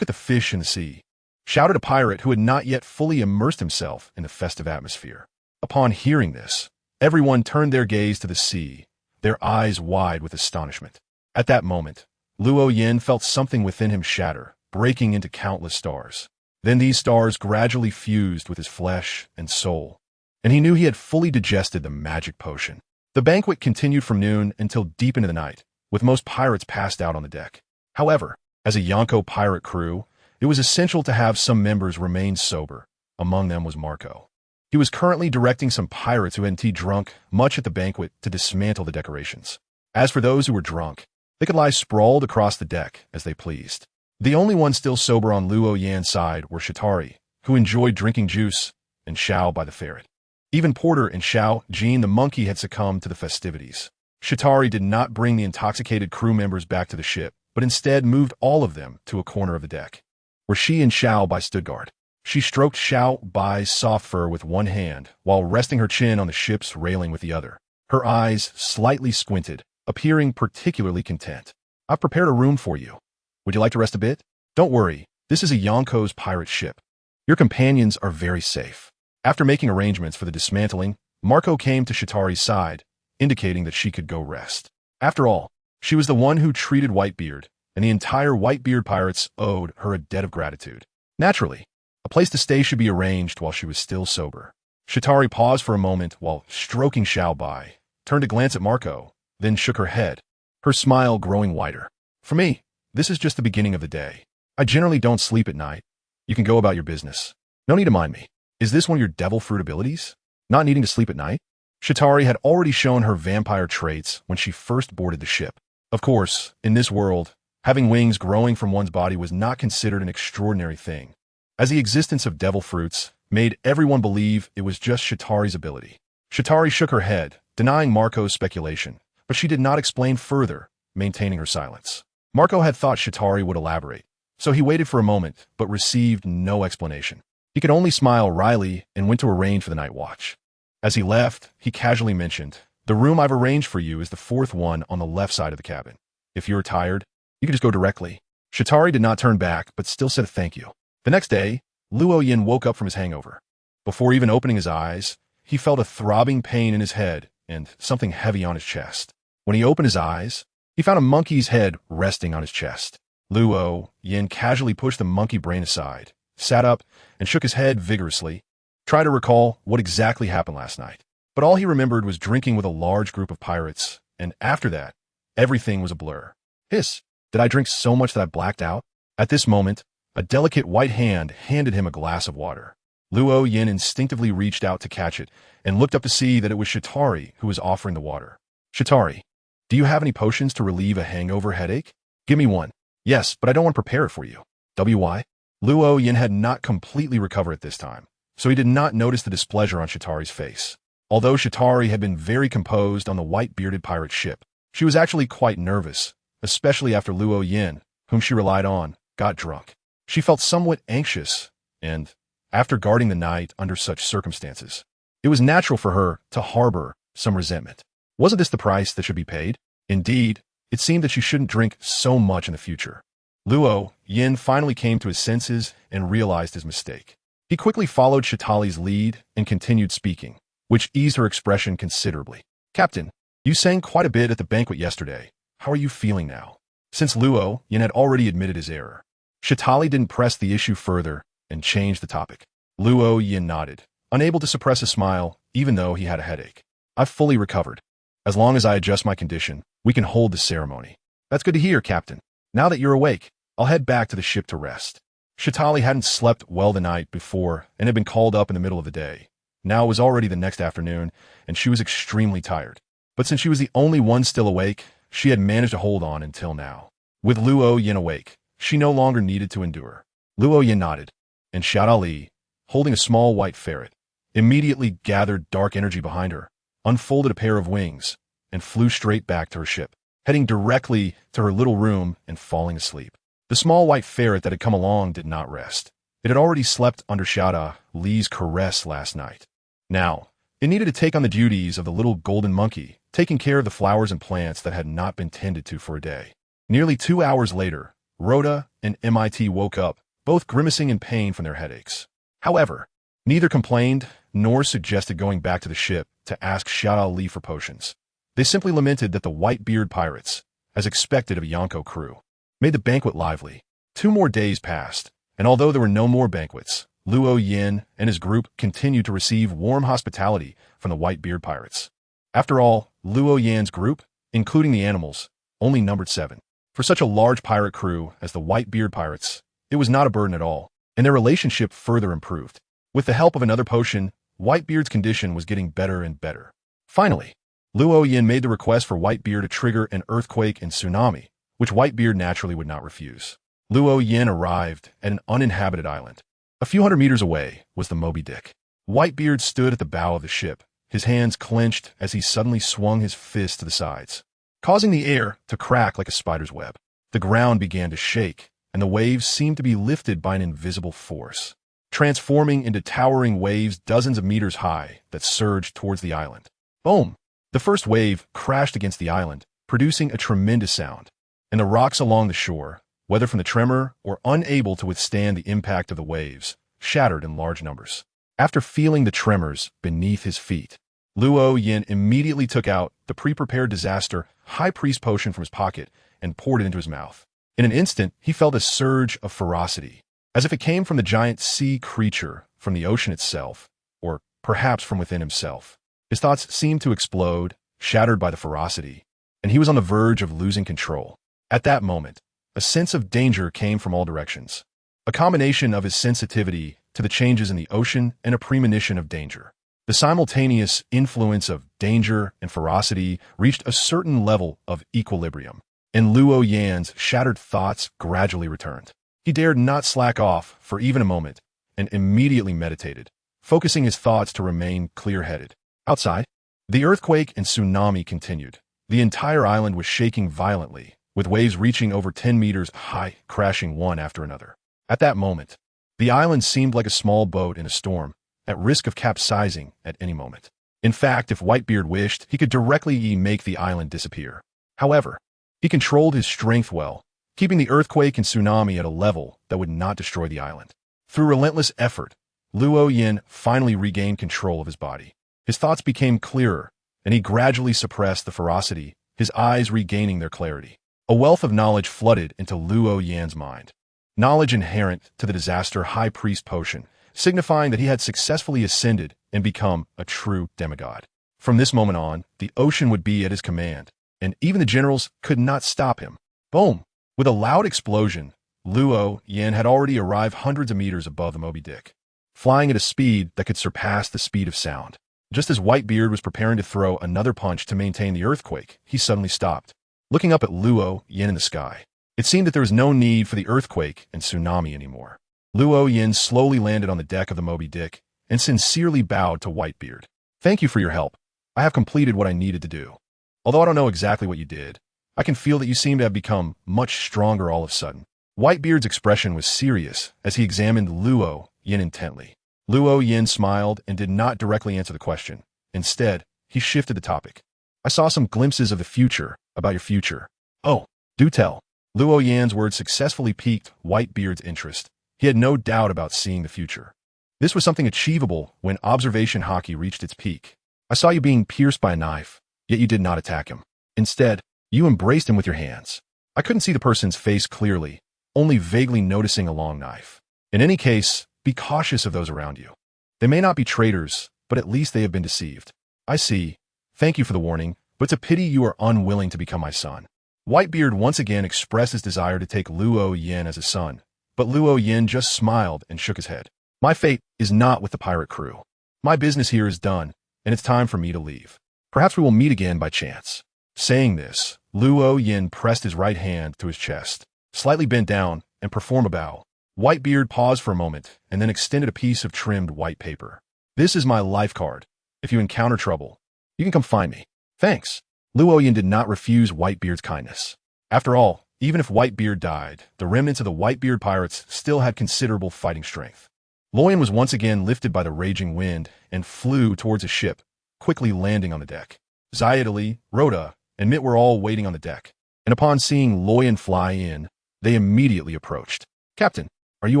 A: at the fish in the sea," shouted a pirate who had not yet fully immersed himself in the festive atmosphere. Upon hearing this, everyone turned their gaze to the sea, their eyes wide with astonishment. At that moment, Luo Yin felt something within him shatter, breaking into countless stars. Then these stars gradually fused with his flesh and soul, and he knew he had fully digested the magic potion. The banquet continued from noon until deep into the night, with most pirates passed out on the deck. However, as a Yonko pirate crew, It was essential to have some members remain sober. Among them was Marco. He was currently directing some pirates who hadn't drunk much at the banquet to dismantle the decorations. As for those who were drunk, they could lie sprawled across the deck as they pleased. The only ones still sober on Luo Yan's side were Shatari, who enjoyed drinking juice, and Xiao by the ferret. Even Porter and Xiao Jean the monkey had succumbed to the festivities. Shatari did not bring the intoxicated crew members back to the ship, but instead moved all of them to a corner of the deck, where she and Xiao Bai stood guard. She stroked Xiao Bai's soft fur with one hand while resting her chin on the ship's railing with the other. Her eyes slightly squinted, appearing particularly content. "I've prepared a room for you. Would you like to rest a bit? Don't worry, this is a Yonko's pirate ship. Your companions are very safe." After making arrangements for the dismantling, Marco came to Shatari's side, indicating that she could go rest. After all, she was the one who treated Whitebeard, and the entire Whitebeard pirates owed her a debt of gratitude. Naturally, a place to stay should be arranged while she was still sober. Shatari paused for a moment while stroking Xiao Bai, turned to glance at Marco, then shook her head, her smile growing wider. "For me, this is just the beginning of the day. I generally don't sleep at night. You can go about your business. No need to mind me. Is this one of your devil fruit abilities? Not needing to sleep at night?" Shatari had already shown her vampire traits when she first boarded the ship. Of course, in this world, having wings growing from one's body was not considered an extraordinary thing, as the existence of devil fruits made everyone believe it was just Shatari's ability. Shatari shook her head, denying Marco's speculation, but she did not explain further, maintaining her silence. Marco had thought Shatari would elaborate, so he waited for a moment but received no explanation. He could only smile wryly and went to arrange for the night watch. As he left, he casually mentioned, "The room I've arranged for you is the fourth one on the left side of the cabin. If you're tired, you can just go directly." Shatari did not turn back, but still said thank you. The next day, Luo Yin woke up from his hangover. Before even opening his eyes, he felt a throbbing pain in his head and something heavy on his chest. When he opened his eyes, he found a monkey's head resting on his chest. Luo Yin casually pushed the monkey brain aside, sat up, and shook his head vigorously, tried to recall what exactly happened last night. But all he remembered was drinking with a large group of pirates, and after that, everything was a blur. "Hiss, did I drink so much that I blacked out?" At this moment, a delicate white hand handed him a glass of water. Luo Yin instinctively reached out to catch it and looked up to see that it was Shatari who was offering the water. "Shatari, do you have any potions to relieve a hangover headache?" "Give me one." "Yes, but I don't want to prepare it for you." "Why?" Luo Yin had not completely recovered at this time, so he did not notice the displeasure on Shatari's face. Although Shatari had been very composed on the white-bearded pirate ship, she was actually quite nervous, especially after Luo Yin, whom she relied on, got drunk. She felt somewhat anxious, and, after guarding the night under such circumstances, it was natural for her to harbor some resentment. Wasn't this the price that should be paid? Indeed, it seemed that she shouldn't drink so much in the future. Luo Yin finally came to his senses and realized his mistake. He quickly followed Shatali's lead and continued speaking, which eased her expression considerably. "Captain, you sang quite a bit at the banquet yesterday. How are you feeling now?" Since Luo Yin had already admitted his error, Shatali didn't press the issue further and changed the topic. Luo Yin nodded, unable to suppress a smile even though he had a headache. "I've fully recovered. As long as I adjust my condition, we can hold the ceremony." "That's good to hear, Captain. Now that you're awake, I'll head back to the ship to rest." Shatali hadn't slept well the night before and had been called up in the middle of the day. Now it was already the next afternoon, and she was extremely tired. But since she was the only one still awake, she had managed to hold on until now. With Luo Yin awake, she no longer needed to endure. Luo Yin nodded, and Xiao Ali, holding a small white ferret, immediately gathered dark energy behind her, unfolded a pair of wings, and flew straight back to her ship, heading directly to her little room and falling asleep. The small white ferret that had come along did not rest. It had already slept under Xiao Li's caress last night. Now, it needed to take on the duties of the little golden monkey, taking care of the flowers and plants that had not been tended to for a day. Nearly 2 hours later, Rhoda and MIT woke up, both grimacing in pain from their headaches. However, neither complained nor suggested going back to the ship to ask Xiao Li for potions. They simply lamented that the Whitebeard pirates, as expected of a Yonko crew, made the banquet lively. 2 more days passed, and although there were no more banquets, Luo Yin and his group continued to receive warm hospitality from the Whitebeard pirates. After all, Luo Yin's group, including the animals, only numbered 7. For such a large pirate crew as the Whitebeard pirates, It was not a burden at all, and their relationship further improved. With the help of another potion, Whitebeard's condition was getting better and better. Finally, Luo Yin made the request for Whitebeard to trigger an earthquake and tsunami, which Whitebeard naturally would not refuse. Luo Yin arrived at an uninhabited island. A few hundred meters away was the Moby Dick. Whitebeard stood at the bow of the ship, his hands clenched as he suddenly swung his fist to the sides, causing the air to crack like a spider's web. The ground began to shake, and the waves seemed to be lifted by an invisible force, transforming into towering waves dozens of meters high that surged towards the island. Boom! The first wave crashed against the island, producing a tremendous sound, and the rocks along the shore, whether from the tremor or unable to withstand the impact of the waves, shattered in large numbers. After feeling the tremors beneath his feet, Luo Yin immediately took out the pre-prepared disaster high priest potion from his pocket and poured it into his mouth. In an instant, he felt a surge of ferocity, as if it came from the giant sea creature, from the ocean itself, or perhaps from within himself. His thoughts seemed to explode, shattered by the ferocity, and he was on the verge of losing control. At that moment, a sense of danger came from all directions, a combination of his sensitivity to the changes in the ocean and a premonition of danger. The simultaneous influence of danger and ferocity reached a certain level of equilibrium, and Luo Yan's shattered thoughts gradually returned. He dared not slack off for even a moment and immediately meditated, focusing his thoughts to remain clear-headed. Outside, the earthquake and tsunami continued. The entire island was shaking violently, with waves reaching over 10 meters high, crashing one after another. At that moment, the island seemed like a small boat in a storm, at risk of capsizing at any moment. In fact, if Whitebeard wished, he could directly make the island disappear. However, he controlled his strength well, keeping the earthquake and tsunami at a level that would not destroy the island. Through relentless effort, Luo Yin finally regained control of his body. His thoughts became clearer, and he gradually suppressed the ferocity, his eyes regaining their clarity. A wealth of knowledge flooded into Luo Yan's mind. Knowledge inherent to the disaster high priest potion, signifying that he had successfully ascended and become a true demigod. From this moment on, the ocean would be at his command, and even the generals could not stop him. Boom! With a loud explosion, Luo Yan had already arrived hundreds of meters above the Moby Dick, flying at a speed that could surpass the speed of sound. Just as Whitebeard was preparing to throw another punch to maintain the earthquake, he suddenly stopped, looking up at Luo Yin in the sky. It seemed that there was no need for the earthquake and tsunami anymore. Luo Yin slowly landed on the deck of the Moby Dick and sincerely bowed to Whitebeard. "Thank you for your help. I have completed what I needed to do. Although I don't know exactly what you did, I can feel that you seem to have become much stronger all of a sudden." Whitebeard's expression was serious as he examined Luo Yin intently. Luo Yin smiled and did not directly answer the question. Instead, he shifted the topic. "I saw some glimpses of the future, about your future." "Oh, do tell." Luo Yan's words successfully piqued Whitebeard's interest. He had no doubt about seeing the future. This was something achievable when observation hockey reached its peak. "I saw you being pierced by a knife, yet you did not attack him. Instead, you embraced him with your hands. I couldn't see the person's face clearly, only vaguely noticing a long knife. In any case, be cautious of those around you. They may not be traitors, but at least they have been deceived." "I see. Thank you for the warning, but it's a pity you are unwilling to become my son." Whitebeard once again expressed his desire to take Luo Yin as a son, but Luo Yin just smiled and shook his head. "My fate is not with the pirate crew. My business here is done, and it's time for me to leave. Perhaps we will meet again by chance." Saying this, Luo Yin pressed his right hand to his chest, slightly bent down, and performed a bow. Whitebeard paused for a moment and then extended a piece of trimmed white paper. "This is my life card. If you encounter trouble, you can come find me." "Thanks." Luo Yin did not refuse Whitebeard's kindness. After all, even if Whitebeard died, the remnants of the Whitebeard pirates still had considerable fighting strength. Luo Yin was once again lifted by the raging wind and flew towards a ship, quickly landing on the deck. Zayatali, Rhoda, and Mit were all waiting on the deck, and upon seeing Luo Yin fly in, they immediately approached. "Captain, are you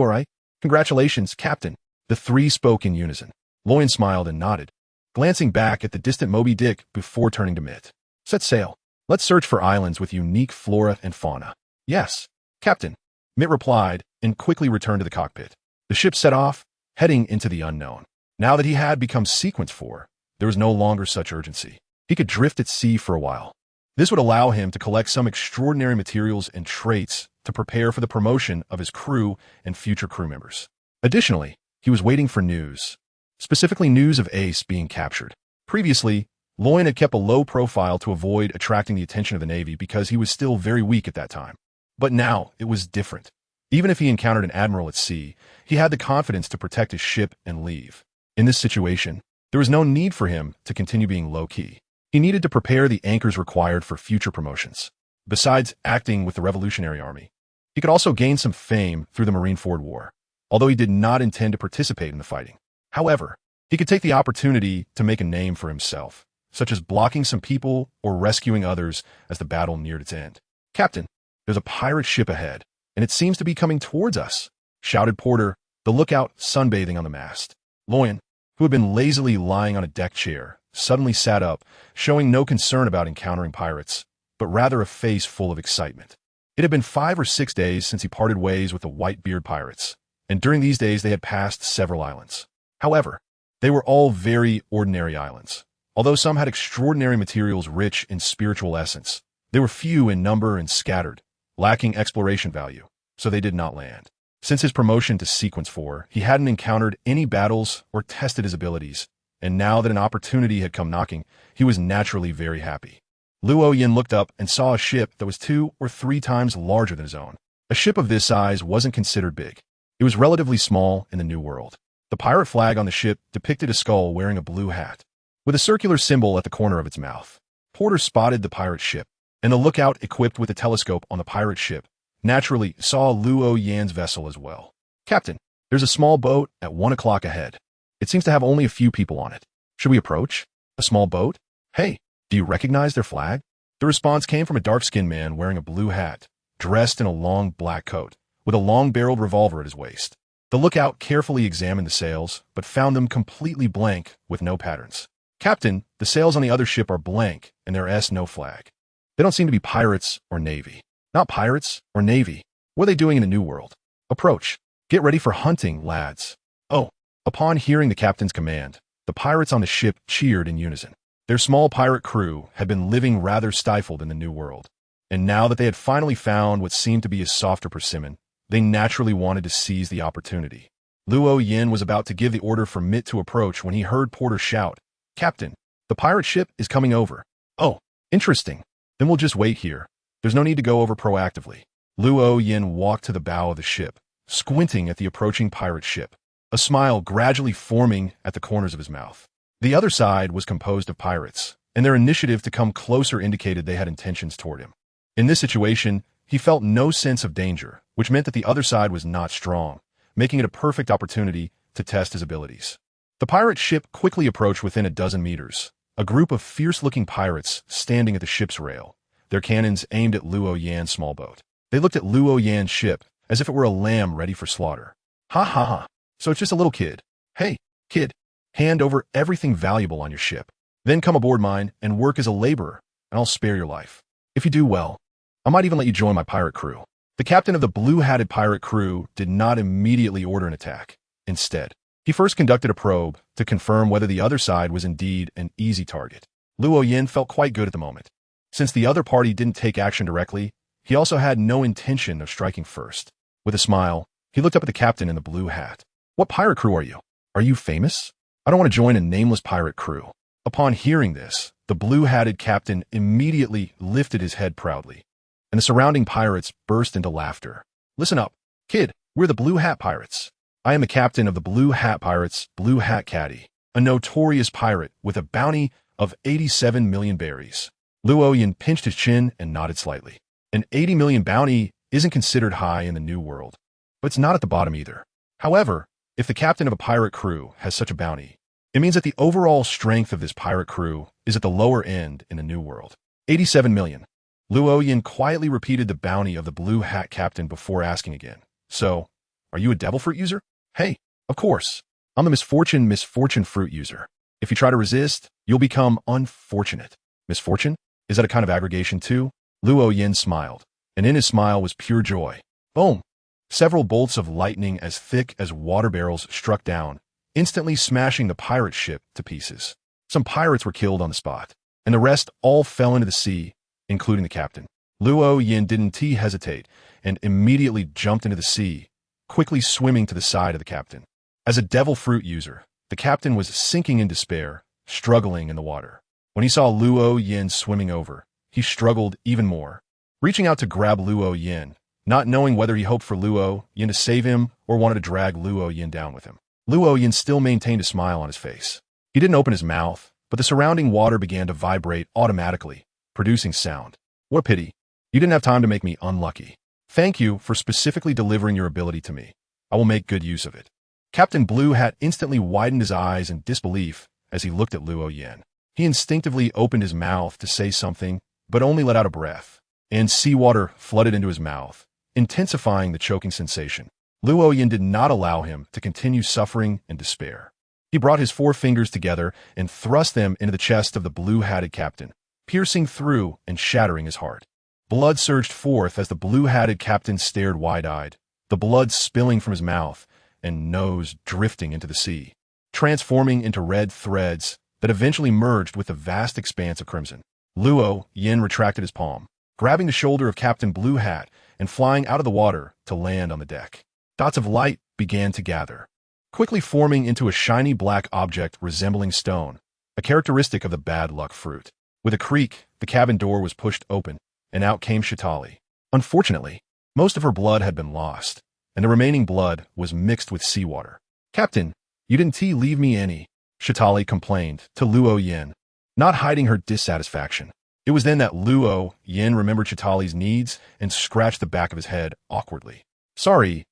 A: all right?" "Congratulations, Captain." The three spoke in unison. Luo Yin smiled and nodded, glancing back at the distant Moby Dick before turning to Mit. "Set sail. Let's search for islands with unique flora and fauna." "Yes, Captain," Mit replied and quickly returned to the cockpit. The ship set off, heading into the unknown. Now that he had become Sequence 4, there was no longer such urgency. He could drift at sea for a while. This would allow him to collect some extraordinary materials and traits to prepare for the promotion of his crew and future crew members. Additionally, he was waiting for news, specifically news of Ace being captured. Previously, Loyan had kept a low profile to avoid attracting the attention of the Navy because he was still very weak at that time. But now, it was different. Even if he encountered an admiral at sea, he had the confidence to protect his ship and leave. In this situation, there was no need for him to continue being low-key. He needed to prepare the anchors required for future promotions. Besides acting with the Revolutionary Army, he could also gain some fame through the Marineford War, although he did not intend to participate in the fighting. However, he could take the opportunity to make a name for himself, such as blocking some people or rescuing others as the battle neared its end. "Captain, there's a pirate ship ahead, and it seems to be coming towards us," shouted Porter, the lookout sunbathing on the mast. Loyan, who had been lazily lying on a deck chair, suddenly sat up, showing no concern about encountering pirates, but rather a face full of excitement. It had been 5 or 6 days since he parted ways with the Whitebeard pirates, and during these days they had passed several islands. However, they were all very ordinary islands. Although some had extraordinary materials rich in spiritual essence, they were few in number and scattered, lacking exploration value, so they did not land. Since his promotion to Sequence 4, he hadn't encountered any battles or tested his abilities, and now that an opportunity had come knocking, he was naturally very happy. Luo Yin looked up and saw a ship that was 2 or 3 times larger than his own. A ship of this size wasn't considered big. It was relatively small in the New World. The pirate flag on the ship depicted a skull wearing a blue hat, with a circular symbol at the corner of its mouth. Porter spotted the pirate ship, and the lookout equipped with a telescope on the pirate ship naturally saw Luo Yan's vessel as well. "Captain, there's a small boat at 1 o'clock ahead. It seems to have only a few people on it. Should we approach? A small boat? Hey, do you recognize their flag?" The response came from a dark-skinned man wearing a blue hat, dressed in a long black coat, with a long-barreled revolver at his waist. The lookout carefully examined the sails, but found them completely blank with no patterns. "Captain, the sails on the other ship are blank, and there is no flag. They don't seem to be pirates or Navy." "Not pirates or Navy. What are they doing in the New World? Approach. Get ready for hunting, lads." "Oh." Upon hearing the captain's command, the pirates on the ship cheered in unison. Their small pirate crew had been living rather stifled in the New World, and now that they had finally found what seemed to be a softer persimmon, they naturally wanted to seize the opportunity. Luo Yin was about to give the order for Mitt to approach when he heard Porter shout, "Captain, the pirate ship is coming over." "Oh, interesting. Then we'll just wait here. There's no need to go over proactively." Luo Yin walked to the bow of the ship, squinting at the approaching pirate ship, a smile gradually forming at the corners of his mouth. The other side was composed of pirates, and their initiative to come closer indicated they had intentions toward him. In this situation, he felt no sense of danger, which meant that the other side was not strong, making it a perfect opportunity to test his abilities. The pirate ship quickly approached within a dozen meters, a group of fierce-looking pirates standing at the ship's rail, their cannons aimed at Luo Yan's small boat. They looked at Luo Yan's ship as if it were a lamb ready for slaughter. "Ha ha ha, so it's just a little kid. Hey, kid, hand over everything valuable on your ship. Then come aboard mine and work as a laborer, and I'll spare your life. If you do well, I might even let you join my pirate crew." The captain of the blue-hatted pirate crew did not immediately order an attack. Instead, he first conducted a probe to confirm whether the other side was indeed an easy target. Luo Yin felt quite good at the moment. Since the other party didn't take action directly, he also had no intention of striking first. With a smile, he looked up at the captain in the blue hat. "What pirate crew are you? Are you famous? I don't want to join a nameless pirate crew." Upon hearing this, the blue-hatted captain immediately lifted his head proudly, and the surrounding pirates burst into laughter. "Listen up, kid, we're the Blue Hat Pirates. I am the captain of the Blue Hat Pirates, Blue Hat Caddy, a notorious pirate with a bounty of 87 million berries." Luo Yin pinched his chin and nodded slightly. An 80 million bounty isn't considered high in the New World, but it's not at the bottom either. However, if the captain of a pirate crew has such a bounty, it means that the overall strength of this pirate crew is at the lower end in the New World. 87 million. Luo Yin quietly repeated the bounty of the blue hat captain before asking again. "So, are you a devil fruit user?" "Hey, of course. I'm the misfortune fruit user. If you try to resist, you'll become unfortunate." "Misfortune? Is that a kind of aggregation too?" Luo Yin smiled, and in his smile was pure joy. Boom! Several bolts of lightning as thick as water barrels struck down, instantly smashing the pirate ship to pieces. Some pirates were killed on the spot, and the rest all fell into the sea, including the captain. Luo Yin didn't hesitate. and immediately jumped into the sea, quickly swimming to the side of the captain. As a devil fruit user, the captain was sinking in despair, struggling in the water. When he saw Luo Yin swimming over, he struggled even more, reaching out to grab Luo Yin, not knowing whether he hoped for Luo Yin to save him or wanted to drag Luo Yin down with him. Luo Yin still maintained a smile on his face. He didn't open his mouth, but the surrounding water began to vibrate automatically, producing sound. What a pity. You didn't have time to make me unlucky. Thank you for specifically delivering your ability to me. I will make good use of it. Captain Blue Hat instantly widened his eyes in disbelief as he looked at Luo Yin. He instinctively opened his mouth to say something, but only let out a breath, and seawater flooded into his mouth, intensifying the choking sensation. Luo Yin did not allow him to continue suffering and despair. He brought his 4 fingers together and thrust them into the chest of the blue-hatted captain, piercing through and shattering his heart. Blood surged forth as the blue-hatted captain stared wide-eyed, the blood spilling from his mouth and nose drifting into the sea, transforming into red threads that eventually merged with the vast expanse of crimson. Luo Yin retracted his palm, grabbing the shoulder of Captain Blue Hat and flying out of the water to land on the deck. Dots of light began to gather, quickly forming into a shiny black object resembling stone, a characteristic of the bad luck fruit. With a creak, the cabin door was pushed open, and out came Shitali. Unfortunately, most of her blood had been lost, and the remaining blood was mixed with seawater. "Captain, you didn't leave me any," Shitali complained to Luo Yin, not hiding her dissatisfaction. It was then that Luo Yin remembered Shitali's needs and scratched the back of his head awkwardly. Sorry,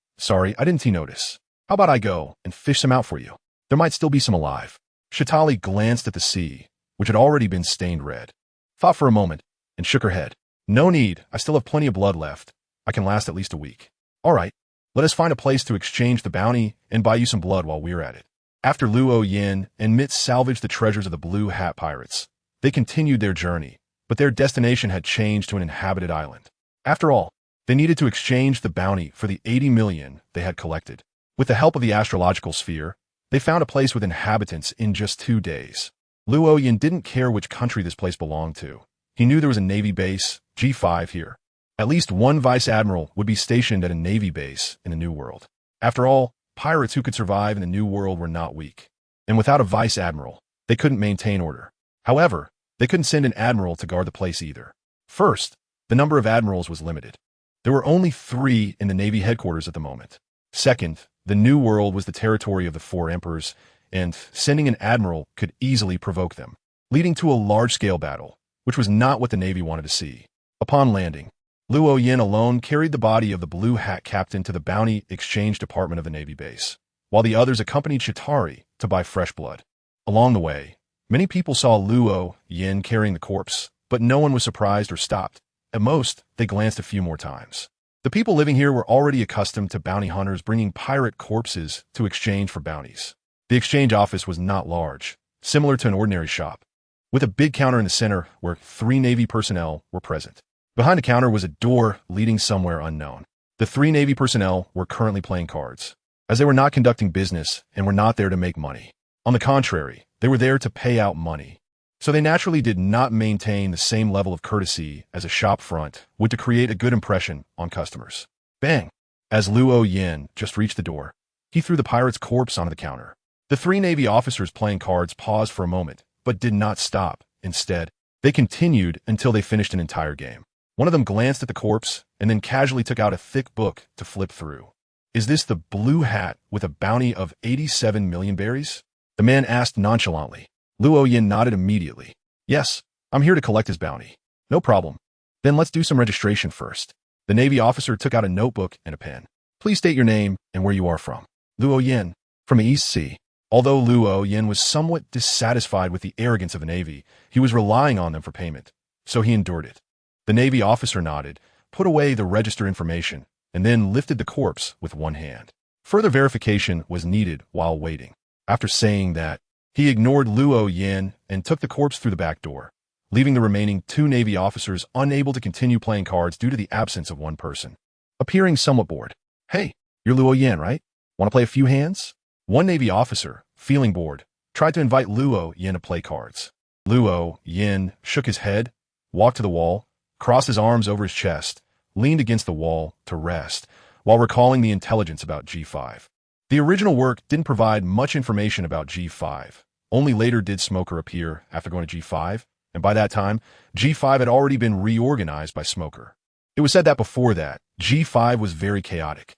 A: I didn't notice. How about I go and fish some out for you? There might still be some alive." Shitali glanced at the sea, which had already been stained red, thought for a moment, and shook her head. "No need, I still have plenty of blood left. I can last at least a week." "All right, let us find a place to exchange the bounty and buy you some blood while we're at it." After Luo Yin and Mitz salvaged the treasures of the Blue Hat pirates, they continued their journey, but their destination had changed to an inhabited island. After all, they needed to exchange the bounty for the 80 million they had collected. With the help of the astrological sphere, they found a place with inhabitants in just 2 days. Luo Yin didn't care which country this place belonged to. He knew there was a Navy base, G5, here. At least one vice admiral would be stationed at a Navy base in the New World. After all, pirates who could survive in the New World were not weak. And without a vice admiral, they couldn't maintain order. However, they couldn't send an admiral to guard the place either. First, the number of admirals was limited. There were only 3 in the Navy headquarters at the moment. Second, the New World was the territory of the 4 emperors, and sending an admiral could easily provoke them, leading to a large-scale battle, which was not what the Navy wanted to see. Upon landing, Luo Yin alone carried the body of the Blue Hat captain to the bounty exchange department of the Navy base, while the others accompanied Chitari to buy fresh blood. Along the way, many people saw Luo Yin carrying the corpse, but no one was surprised or stopped. At most, they glanced a few more times. The people living here were already accustomed to bounty hunters bringing pirate corpses to exchange for bounties. The exchange office was not large, similar to an ordinary shop, with a big counter in the center where 3 Navy personnel were present. Behind the counter was a door leading somewhere unknown. The 3 Navy personnel were currently playing cards, as they were not conducting business and were not there to make money. On the contrary, they were there to pay out money. So they naturally did not maintain the same level of courtesy as a shop front would to create a good impression on customers. Bang! As Luo Yin just reached the door, he threw the pirate's corpse onto the counter. The 3 Navy officers playing cards paused for a moment, but did not stop. Instead, they continued until they finished an entire game. One of them glanced at the corpse and then casually took out a thick book to flip through. "Is this the Blue Hat with a bounty of 87 million berries?" the man asked nonchalantly. Luo Yin nodded immediately. "Yes, I'm here to collect his bounty." "No problem. Then let's do some registration first." The Navy officer took out a notebook and a pen. "Please state your name and where you are from." "Luo Yin, from the East Sea." Although Luo Yin was somewhat dissatisfied with the arrogance of the Navy, he was relying on them for payment, so he endured it. The Navy officer nodded, put away the register information, and then lifted the corpse with one hand. Further verification was needed while waiting. After saying that, he ignored Luo Yin and took the corpse through the back door, leaving the remaining 2 Navy officers unable to continue playing cards due to the absence of one person. Appearing somewhat bored. "Hey, you're Luo Yin, right? Want to play a few hands?" One Navy officer, feeling bored, tried to invite Luo Yin to play cards. Luo Yin shook his head, walked to the wall, crossed his arms over his chest, leaned against the wall to rest, while recalling the intelligence about G5. The original work didn't provide much information about G5. Only later did Smoker appear after going to G5, and by that time, G5 had already been reorganized by Smoker. It was said that before that, G5 was very chaotic.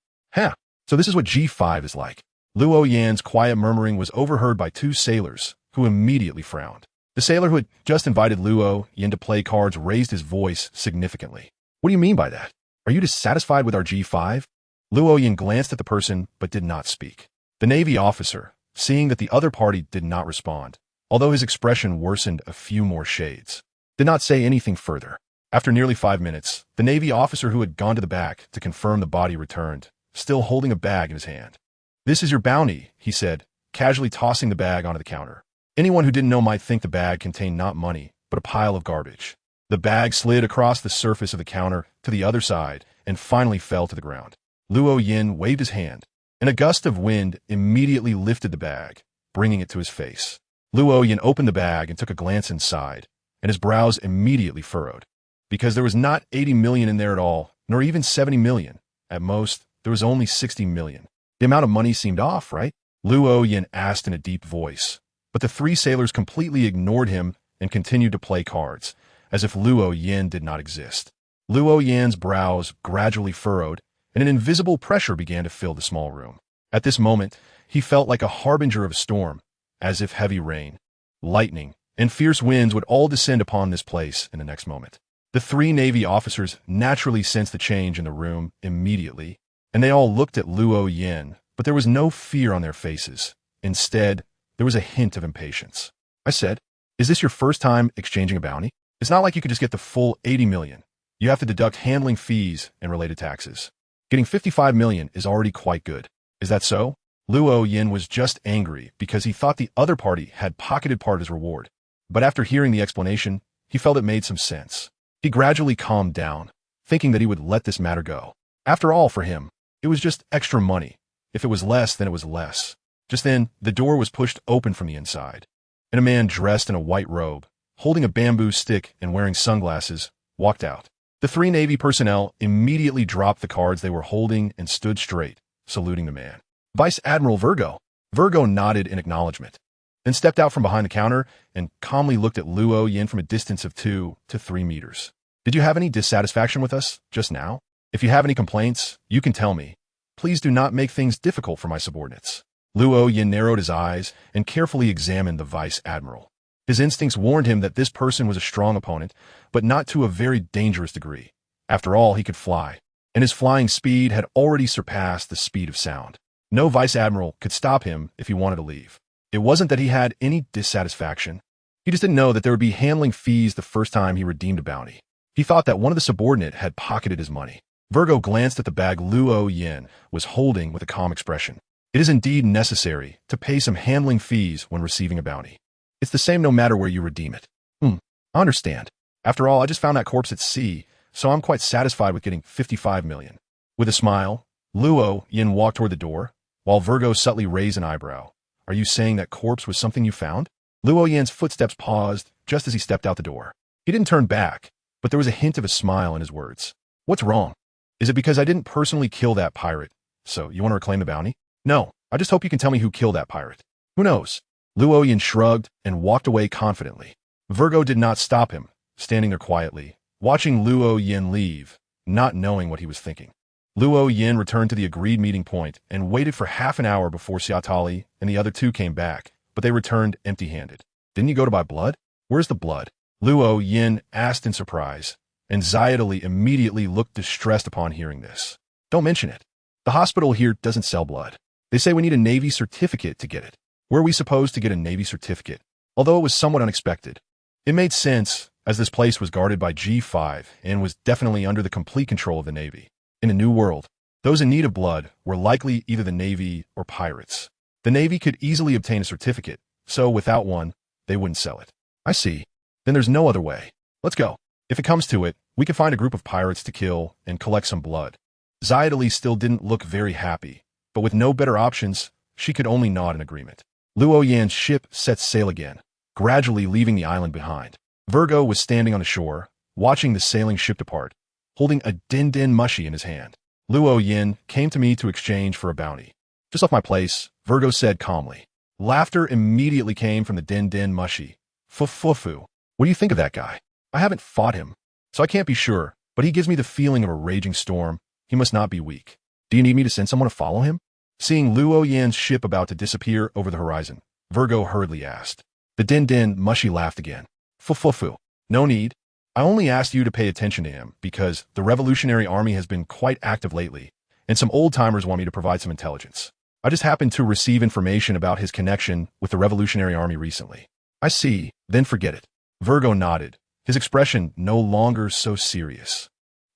A: So this is what G5 is like. Luo Yan's quiet murmuring was overheard by two sailors, who immediately frowned. The sailor who had just invited Luo Yan to play cards raised his voice significantly. What do you mean by that? Are you dissatisfied with our G5? Luo Yan glanced at the person but did not speak. The Navy officer, seeing that the other party did not respond, although his expression worsened a few more shades, did not say anything further. After nearly 5 minutes, the Navy officer who had gone to the back to confirm the body returned, still holding a bag in his hand. "This is your bounty," he said, casually tossing the bag onto the counter. Anyone who didn't know might think the bag contained not money, but a pile of garbage. The bag slid across the surface of the counter to the other side and finally fell to the ground. Luo Yan waved his hand, and a gust of wind immediately lifted the bag, bringing it to his face. Luo Yan opened the bag and took a glance inside, and his brows immediately furrowed. Because there was not 80 million in there at all, nor even 70 million. At most, there was only 60 million. The amount of money seemed off, right? Luo Yan asked in a deep voice, but the three sailors completely ignored him and continued to play cards, as if Luo Yan did not exist. Luo Yan's brows gradually furrowed, and an invisible pressure began to fill the small room. At this moment, he felt like a harbinger of a storm, as if heavy rain, lightning, and fierce winds would all descend upon this place in the next moment. The three Navy officers naturally sensed the change in the room immediately, and they all looked at Luo Yan, but there was no fear on their faces. Instead, there was a hint of impatience. I said, "Is this your first time exchanging a bounty? It's not like you could just get the full 80 million. You have to deduct handling fees and related taxes. Getting 55 million is already quite good. Is that so?" Luo Yan was just angry because he thought the other party had pocketed part of his reward. But after hearing the explanation, he felt it made some sense. He gradually calmed down, thinking that he would let this matter go. After all, for him, it was just extra money. If it was less, then it was less. Just then, the door was pushed open from the inside, and a man dressed in a white robe, holding a bamboo stick and wearing sunglasses, walked out. The three Navy personnel immediately dropped the cards they were holding and stood straight, saluting the man. "Vice Admiral Virgo." Virgo nodded in acknowledgement, then stepped out from behind the counter and calmly looked at Luo Yan from a distance of 2 to 3 meters. "Did you have any dissatisfaction with us just now? If you have any complaints, you can tell me. Please do not make things difficult for my subordinates." Luo Yan narrowed his eyes and carefully examined the Vice Admiral. His instincts warned him that this person was a strong opponent, but not to a very dangerous degree. After all, he could fly, and his flying speed had already surpassed the speed of sound. No Vice Admiral could stop him if he wanted to leave. It wasn't that he had any dissatisfaction. He just didn't know that there would be handling fees the first time he redeemed a bounty. He thought that one of the subordinate had pocketed his money. Virgo glanced at the bag Luo Yan was holding with a calm expression. "It is indeed necessary to pay some handling fees when receiving a bounty. It's the same no matter where you redeem it." I understand. After all, I just found that corpse at sea, so I'm quite satisfied with getting 55 million. With a smile, Luo Yan walked toward the door, while Virgo subtly raised an eyebrow. "Are you saying that corpse was something you found?" Luo Yan's footsteps paused just as he stepped out the door. He didn't turn back, but there was a hint of a smile in his words. "What's wrong? Is it because I didn't personally kill that pirate? So you want to reclaim the bounty?" "No, I just hope you can tell me who killed that pirate." "Who knows?" Luo Yan shrugged and walked away confidently. Virgo did not stop him, standing there quietly, watching Luo Yan leave, not knowing what he was thinking. Luo Yan returned to the agreed meeting point and waited for half an hour before Xiaotali and the other two came back, but they returned empty-handed. "Didn't you go to buy blood? Where's the blood?" Luo Yan asked in surprise, and Xiaotali immediately looked distressed upon hearing this. "Don't mention it. The hospital here doesn't sell blood. They say we need a Navy certificate to get it." Were we supposed to get a Navy certificate? Although it was somewhat unexpected. It made sense, as this place was guarded by G5 and was definitely under the complete control of the Navy. In a new world, those in need of blood were likely either the Navy or pirates. The Navy could easily obtain a certificate, so without one, they wouldn't sell it. "I see. Then there's no other way. Let's go. If it comes to it, we can find a group of pirates to kill and collect some blood." Xiaotali still didn't look very happy, but with no better options, she could only nod in agreement. Luo Yan's ship set sail again, gradually leaving the island behind. Virgo was standing on the shore, watching the sailing ship depart, holding a din-din mushy in his hand. Luo Yin came to me to exchange for a bounty. Just off my place, Virgo said calmly. Laughter immediately came from the din-din mushy. Fu-fu-fu. What do you think of that guy? I haven't fought him, so I can't be sure, but he gives me the feeling of a raging storm. He must not be weak. Do you need me to send someone to follow him? Seeing Luo Yan's ship about to disappear over the horizon, Virgo hurriedly asked. The din-din mushy laughed again. Fu-fu-fu. No need. I only asked you to pay attention to him because the Revolutionary Army has been quite active lately, and some old-timers want me to provide some intelligence. I just happened to receive information about his connection with the Revolutionary Army recently. I see, then forget it. Virgo nodded, his expression no longer so serious.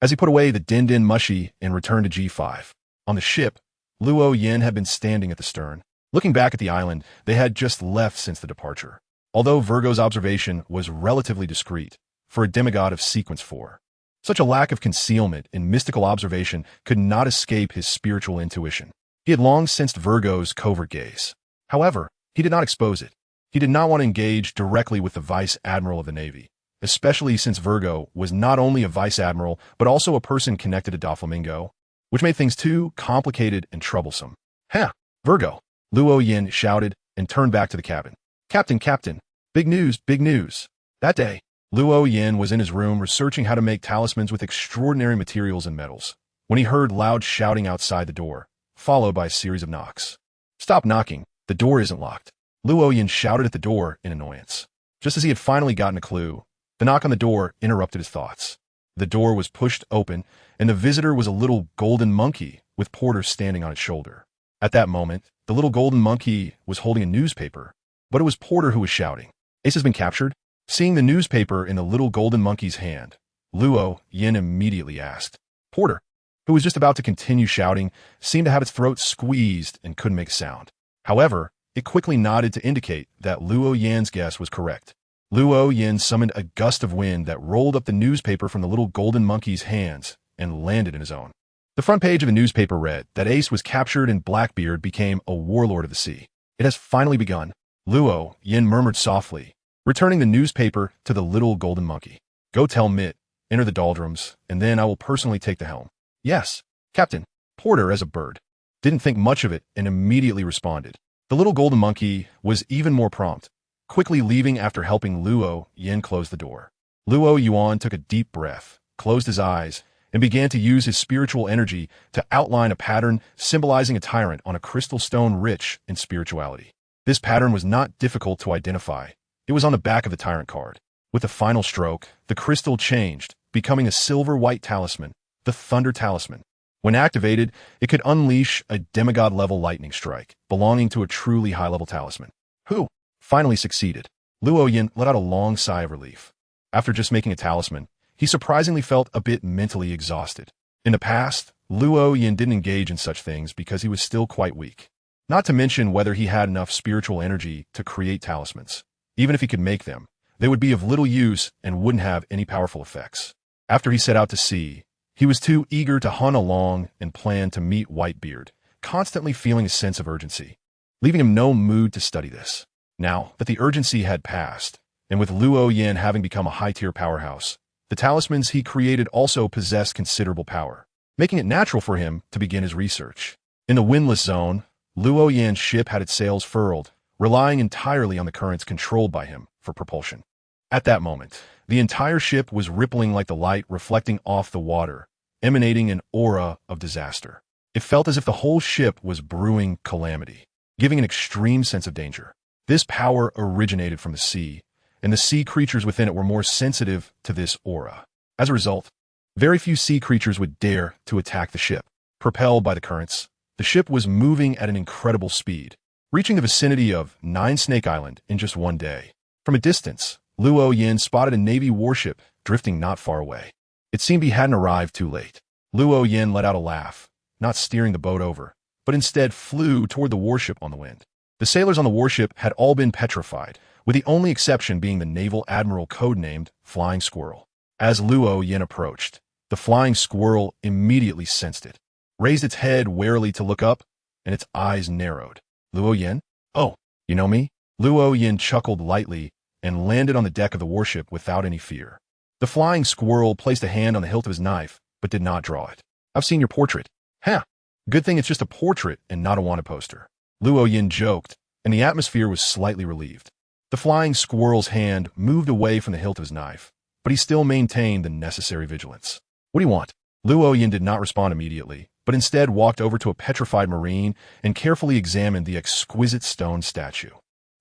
A: As he put away the din-din mushy and returned to G5. On the ship, Luo Yin had been standing at the stern. Looking back at the island they had just left since the departure. Although Virgo's observation was relatively discreet, for a demigod of Sequence 4. Such a lack of concealment in mystical observation could not escape his spiritual intuition. He had long sensed Virgo's covert gaze. However, he did not expose it. He did not want to engage directly with the Vice Admiral of the Navy, especially since Virgo was not only a Vice Admiral, but also a person connected to Doflamingo, which made things too complicated and troublesome. "Huh, Virgo," Luo Yin shouted and turned back to the cabin. Captain, big news, big news." That day, Luo Yin was in his room researching how to make talismans with extraordinary materials and metals, when he heard loud shouting outside the door, followed by a series of knocks. "Stop knocking, the door isn't locked." Luo Yin shouted at the door in annoyance. Just as he had finally gotten a clue, the knock on the door interrupted his thoughts. The door was pushed open, and the visitor was a little golden monkey with Porter standing on its shoulder. At that moment, the little golden monkey was holding a newspaper, but it was Porter who was shouting. "Ace has been captured?" Seeing the newspaper in the little golden monkey's hand, Luo Yin immediately asked. Porter, who was just about to continue shouting, seemed to have its throat squeezed and couldn't make a sound. However, it quickly nodded to indicate that Luo Yan's guess was correct. Luo Yin summoned a gust of wind that rolled up the newspaper from the little golden monkey's hands and landed in his own. The front page of the newspaper read that Ace was captured and Blackbeard became a warlord of the sea. "It has finally begun," Luo Yin murmured softly, returning the newspaper to the little golden monkey. "Go tell Mitt, enter the doldrums, and then I will personally take the helm." "Yes, Captain." Porter, as a bird, didn't think much of it and immediately responded. The little golden monkey was even more prompt, quickly leaving after helping Luo Yin close the door. Luo Yuan took a deep breath, closed his eyes, and began to use his spiritual energy to outline a pattern symbolizing a tyrant on a crystal stone rich in spirituality. This pattern was not difficult to identify. It was on the back of the tyrant card. With the final stroke, the crystal changed, becoming a silver-white talisman, the Thunder Talisman. When activated, it could unleash a demigod-level lightning strike, belonging to a truly high-level talisman. Who finally succeeded? Luo Yin let out a long sigh of relief. After just making a talisman, he surprisingly felt a bit mentally exhausted. In the past, Luo Yin didn't engage in such things because he was still quite weak. Not to mention whether he had enough spiritual energy to create talismans. Even if he could make them, they would be of little use and wouldn't have any powerful effects. After he set out to sea, he was too eager to hunt along and plan to meet Whitebeard, constantly feeling a sense of urgency, leaving him no mood to study this. Now that the urgency had passed, and with Luo Yin having become a high-tier powerhouse, the talismans he created also possessed considerable power, making it natural for him to begin his research. In the windless zone, Luo Yan's ship had its sails furled, relying entirely on the currents controlled by him for propulsion. At that moment, the entire ship was rippling like the light reflecting off the water, emanating an aura of disaster. It felt as if the whole ship was brewing calamity, giving an extreme sense of danger. This power originated from the sea, and the sea creatures within it were more sensitive to this aura. As a result, very few sea creatures would dare to attack the ship. Propelled by the currents, the ship was moving at an incredible speed, reaching the vicinity of Nine Snake Island in just one day. From a distance, Luo Yin spotted a Navy warship drifting not far away. It seemed he hadn't arrived too late. Luo Yin let out a laugh, not steering the boat over, but instead flew toward the warship on the wind. The sailors on the warship had all been petrified, with the only exception being the naval admiral codenamed Flying Squirrel. As Luo Yin approached, the Flying Squirrel immediately sensed it, raised its head warily to look up, and its eyes narrowed. Luo Yin? Oh, you know me? Luo Yin chuckled lightly and landed on the deck of the warship without any fear. The Flying Squirrel placed a hand on the hilt of his knife but did not draw it. I've seen your portrait. Huh. Good thing it's just a portrait and not a wanted poster. Luo Yin joked, and the atmosphere was slightly relieved. The flying squirrel's hand moved away from the hilt of his knife, but he still maintained the necessary vigilance. What do you want? Luo Yin did not respond immediately, but instead walked over to a petrified marine and carefully examined the exquisite stone statue.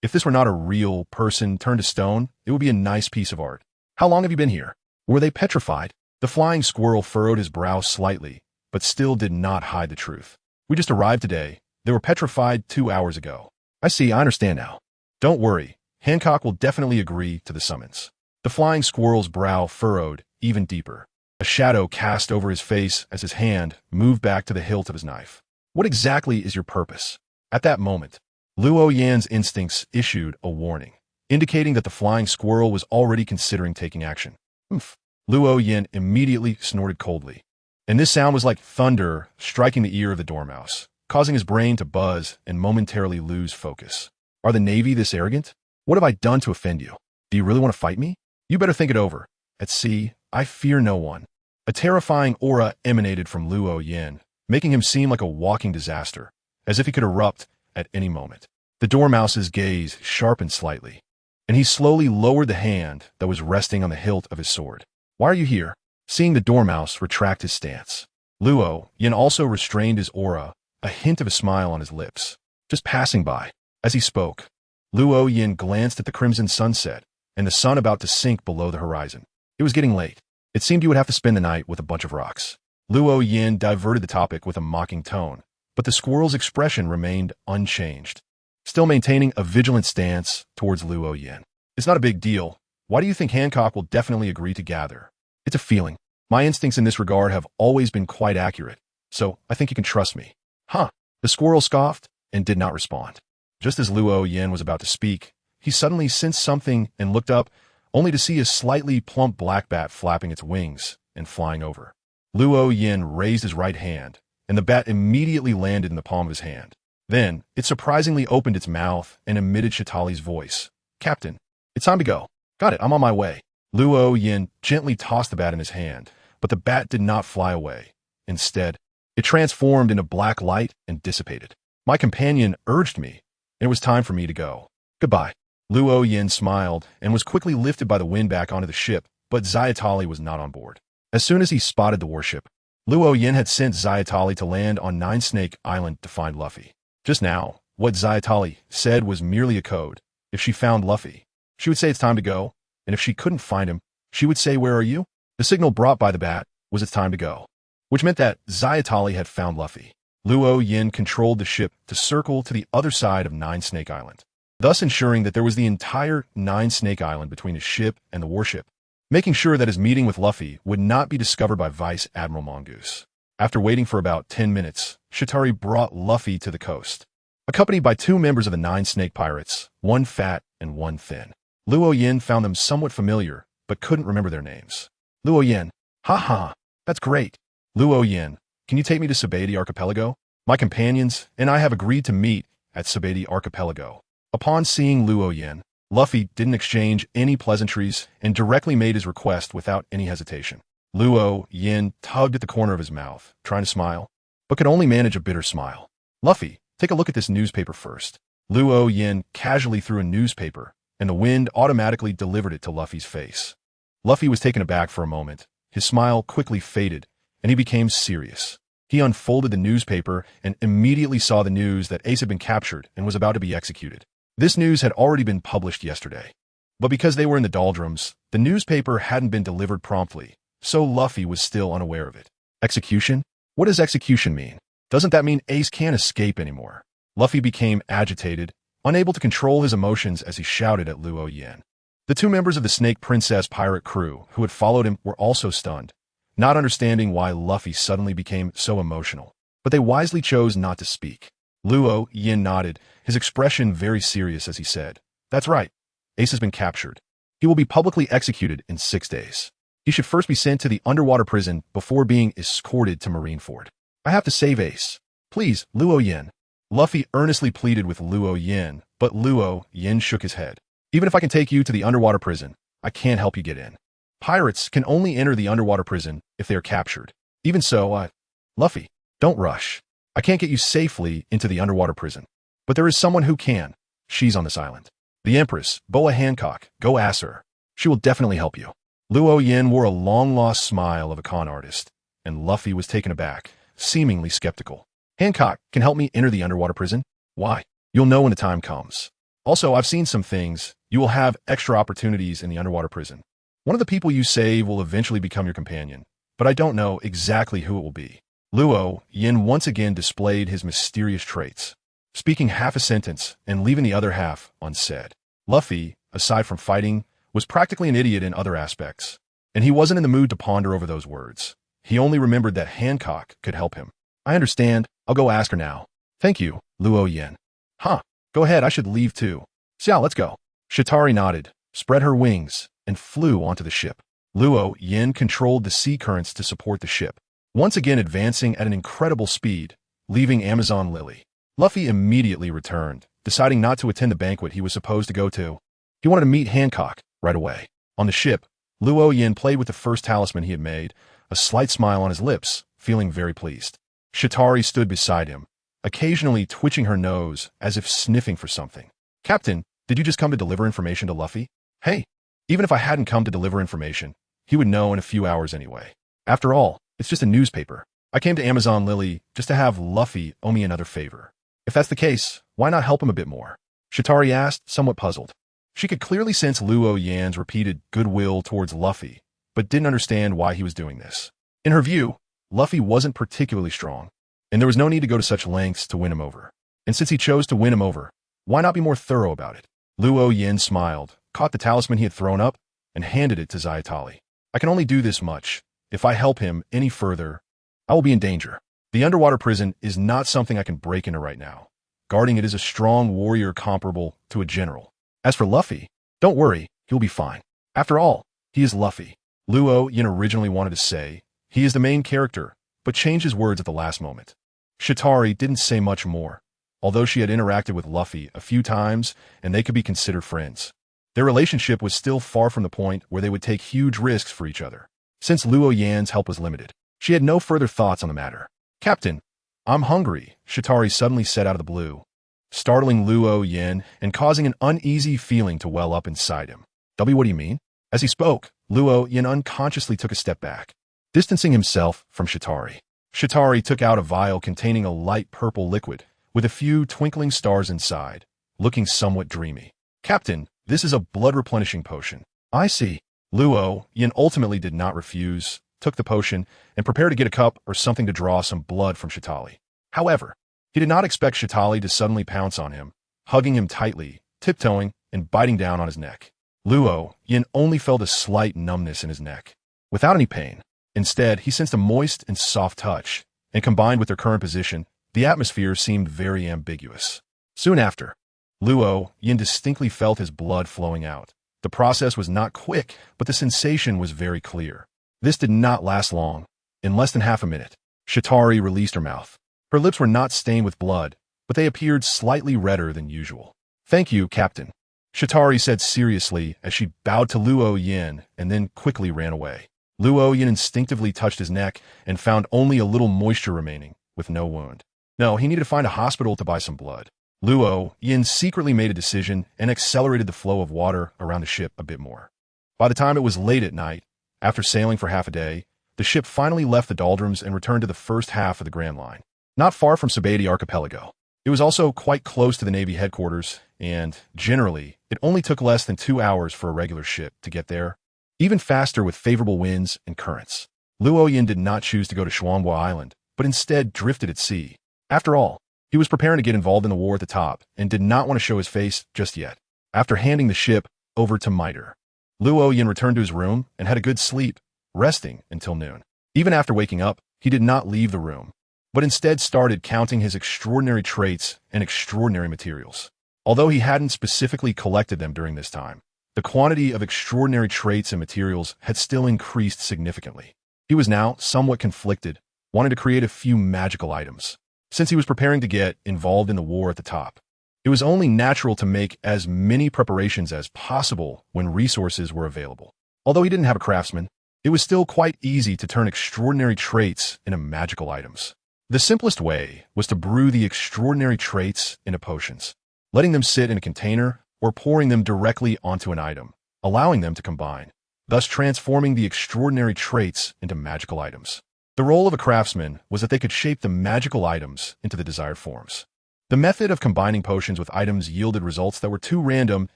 A: If this were not a real person turned to stone, it would be a nice piece of art. How long have you been here? Were they petrified? The flying squirrel furrowed his brow slightly, but still did not hide the truth. We just arrived today. They were petrified 2 hours ago. I see, I understand now. Don't worry, Hancock will definitely agree to the summons. The flying squirrel's brow furrowed even deeper. A shadow cast over his face as his hand moved back to the hilt of his knife. What exactly is your purpose? At that moment, Luo Yan's instincts issued a warning, indicating that the flying squirrel was already considering taking action. Oomph. Luo Yan immediately snorted coldly, and this sound was like thunder striking the ear of the dormouse, causing his brain to buzz and momentarily lose focus. Are the Navy this arrogant? What have I done to offend you? Do you really want to fight me? You better think it over. At sea, I fear no one. A terrifying aura emanated from Luo Yan, making him seem like a walking disaster, as if he could erupt at any moment. The dormouse's gaze sharpened slightly, and he slowly lowered the hand that was resting on the hilt of his sword. Why are you here? Seeing the dormouse retract his stance, Luo Yan also restrained his aura, a hint of a smile on his lips. Just passing by. As he spoke, Luo Yan glanced at the crimson sunset and the sun about to sink below the horizon. It was getting late. It seemed he would have to spend the night with a bunch of rocks. Luo Yan diverted the topic with a mocking tone, but the squirrel's expression remained unchanged, still maintaining a vigilant stance towards Luo Yan. It's not a big deal. Why do you think Hancock will definitely agree to gather? It's a feeling. My instincts in this regard have always been quite accurate, so I think you can trust me. Huh. The squirrel scoffed and did not respond. Just as Luo Yan was about to speak, he suddenly sensed something and looked up, only to see a slightly plump black bat flapping its wings and flying over. Luo Yan raised his right hand, and the bat immediately landed in the palm of his hand. Then, it surprisingly opened its mouth and emitted Shatali's voice. Captain, it's time to go. Got it, I'm on my way. Luo Yan gently tossed the bat in his hand, but the bat did not fly away. Instead, it transformed into black light and dissipated. My companion urged me, and it was time for me to go. Goodbye. Luo Yan smiled and was quickly lifted by the wind back onto the ship, but Xiatali was not on board. As soon as he spotted the warship, Luo Yan had sent Xiatali to land on Nine Snake Island to find Luffy. Just now, what Xiatali said was merely a code. If she found Luffy, she would say it's time to go, and if she couldn't find him, she would say, where are you? The signal brought by the bat was it's time to go, which meant that Xiatali had found Luffy. Luo Yan controlled the ship to circle to the other side of Nine Snake Island, thus ensuring that there was the entire Nine Snake Island between his ship and the warship, making sure that his meeting with Luffy would not be discovered by Vice Admiral Mongoose. After waiting for about 10 minutes, Shatari brought Luffy to the coast, accompanied by 2 members of the Nine Snake Pirates, one fat and one thin. Luo Yan found them somewhat familiar, but couldn't remember their names. Luo Yan, ha, that's great. Luo Yan, can you take me to Sabedi Archipelago? My companions and I have agreed to meet at Sabedi Archipelago. Upon seeing Luo Yan, Luffy didn't exchange any pleasantries and directly made his request without any hesitation. Luo Yan tugged at the corner of his mouth, trying to smile, but could only manage a bitter smile. Luffy, take a look at this newspaper first. Luo Yan casually threw a newspaper, and the wind automatically delivered it to Luffy's face. Luffy was taken aback for a moment. His smile quickly faded, and he became serious. He unfolded the newspaper and immediately saw the news that Ace had been captured and was about to be executed. This news had already been published yesterday, but because they were in the doldrums, the newspaper hadn't been delivered promptly, so Luffy was still unaware of it. Execution? What does execution mean? Doesn't that mean Ace can't escape anymore? Luffy became agitated, unable to control his emotions as he shouted at Luo Yan. The 2 members of the Snake Princess pirate crew who had followed him were also stunned, not understanding why Luffy suddenly became so emotional, but they wisely chose not to speak. Luo Yan nodded, his expression very serious as he said, That's right. Ace has been captured. He will be publicly executed in 6 days. He should first be sent to the underwater prison before being escorted to Marineford. I have to save Ace. Please, Luo Yan. Luffy earnestly pleaded with Luo Yan, but Luo Yan shook his head. Even if I can take you to the underwater prison, I can't help you get in. Pirates can only enter the underwater prison if they are captured. Even so, Luffy, don't rush. I can't get you safely into the underwater prison. But there is someone who can. She's on this island. The Empress, Boa Hancock. Go ask her. She will definitely help you. Luo Yin wore a long-lost smile of a con artist, and Luffy was taken aback, seemingly skeptical. Hancock can help me enter the underwater prison? Why? You'll know when the time comes. Also, I've seen some things. You will have extra opportunities in the underwater prison. One of the people you save will eventually become your companion, but I don't know exactly who it will be. Luo Yin once again displayed his mysterious traits, speaking half a sentence and leaving the other half unsaid. Luffy, aside from fighting, was practically an idiot in other aspects, and he wasn't in the mood to ponder over those words. He only remembered that Hancock could help him. I understand. I'll go ask her now. Thank you, Luo Yin. Huh. Go ahead, I should leave too. Xiao, let's go. Chitauri nodded, spread her wings, and flew onto the ship. Luo Yin controlled the sea currents to support the ship, once again advancing at an incredible speed, leaving Amazon Lily. Luffy immediately returned, deciding not to attend the banquet he was supposed to go to. He wanted to meet Hancock right away. On the ship, Luo Yin played with the first talisman he had made, a slight smile on his lips, feeling very pleased. Chitauri stood beside him, occasionally twitching her nose as if sniffing for something. Captain, did you just come to deliver information to Luffy? Hey, even if I hadn't come to deliver information, he would know in a few hours anyway. After all, it's just a newspaper. I came to Amazon Lily just to have Luffy owe me another favor. If that's the case, why not help him a bit more? Chitauri asked, somewhat puzzled. She could clearly sense Luo Yan's repeated goodwill towards Luffy, but didn't understand why he was doing this. In her view, Luffy wasn't particularly strong, and there was no need to go to such lengths to win him over. And since he chose to win him over, why not be more thorough about it? Luo Yin smiled, caught the talisman he had thrown up, and handed it to Zayatali. I can only do this much. If I help him any further, I will be in danger. The underwater prison is not something I can break into right now. Guarding it is a strong warrior comparable to a general. As for Luffy, don't worry, he'll be fine. After all, he is Luffy. Luo Yin originally wanted to say, he is the main character, but changed his words at the last moment. Chitauri didn't say much more, although she had interacted with Luffy a few times and they could be considered friends. Their relationship was still far from the point where they would take huge risks for each other. Since Luo Yan's help was limited, she had no further thoughts on the matter. Captain, I'm hungry, Chitauri suddenly said out of the blue, startling Luo Yin and causing an uneasy feeling to well up inside him. W, what do you mean? As he spoke, Luo Yin unconsciously took a step back, distancing himself from Chitauri. Chitauri took out a vial containing a light purple liquid with a few twinkling stars inside, looking somewhat dreamy. Captain, this is a blood-replenishing potion. I see. Luo Yin ultimately did not refuse, took the potion, and prepared to get a cup or something to draw some blood from Chitauri. However, he did not expect Chitauri to suddenly pounce on him, hugging him tightly, tiptoeing, and biting down on his neck. Luo Yin only felt a slight numbness in his neck, without any pain. Instead, he sensed a moist and soft touch, and combined with their current position, the atmosphere seemed very ambiguous. Soon after, Luo Yin distinctly felt his blood flowing out. The process was not quick, but the sensation was very clear. This did not last long. In less than half a minute, Chitauri released her mouth. Her lips were not stained with blood, but they appeared slightly redder than usual. Thank you, Captain, Chitauri said seriously as she bowed to Luo Yin and then quickly ran away. Luo Yin instinctively touched his neck and found only a little moisture remaining, with no wound. No, he needed to find a hospital to buy some blood. Luo Yin secretly made a decision and accelerated the flow of water around the ship a bit more. By the time it was late at night, after sailing for half a day, the ship finally left the doldrums and returned to the first half of the Grand Line, not far from Sabaody Archipelago. It was also quite close to the Navy headquarters, and, generally, it only took less than 2 hours for a regular ship to get there, even faster with favorable winds and currents. Luo Yin did not choose to go to Shuanghua Island, but instead drifted at sea. After all, he was preparing to get involved in the war at the top and did not want to show his face just yet. After handing the ship over to Miter, Luo Yin returned to his room and had a good sleep, resting until noon. Even after waking up, he did not leave the room, but instead started counting his extraordinary traits and extraordinary materials. Although he hadn't specifically collected them during this time, the quantity of extraordinary traits and materials had still increased significantly. He was now somewhat conflicted, wanting to create a few magical items. Since he was preparing to get involved in the war at the top, it was only natural to make as many preparations as possible when resources were available. Although he didn't have a craftsman, it was still quite easy to turn extraordinary traits into magical items. The simplest way was to brew the extraordinary traits into potions, letting them sit in a container or pouring them directly onto an item, allowing them to combine, thus transforming the extraordinary traits into magical items. The role of a craftsman was that they could shape the magical items into the desired forms. The method of combining potions with items yielded results that were too random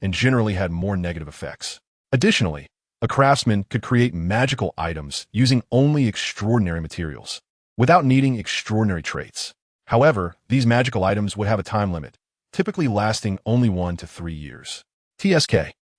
A: and generally had more negative effects. Additionally, a craftsman could create magical items using only extraordinary materials, without needing extraordinary traits. However, these magical items would have a time limit, typically lasting only 1 to 3 years. TSK.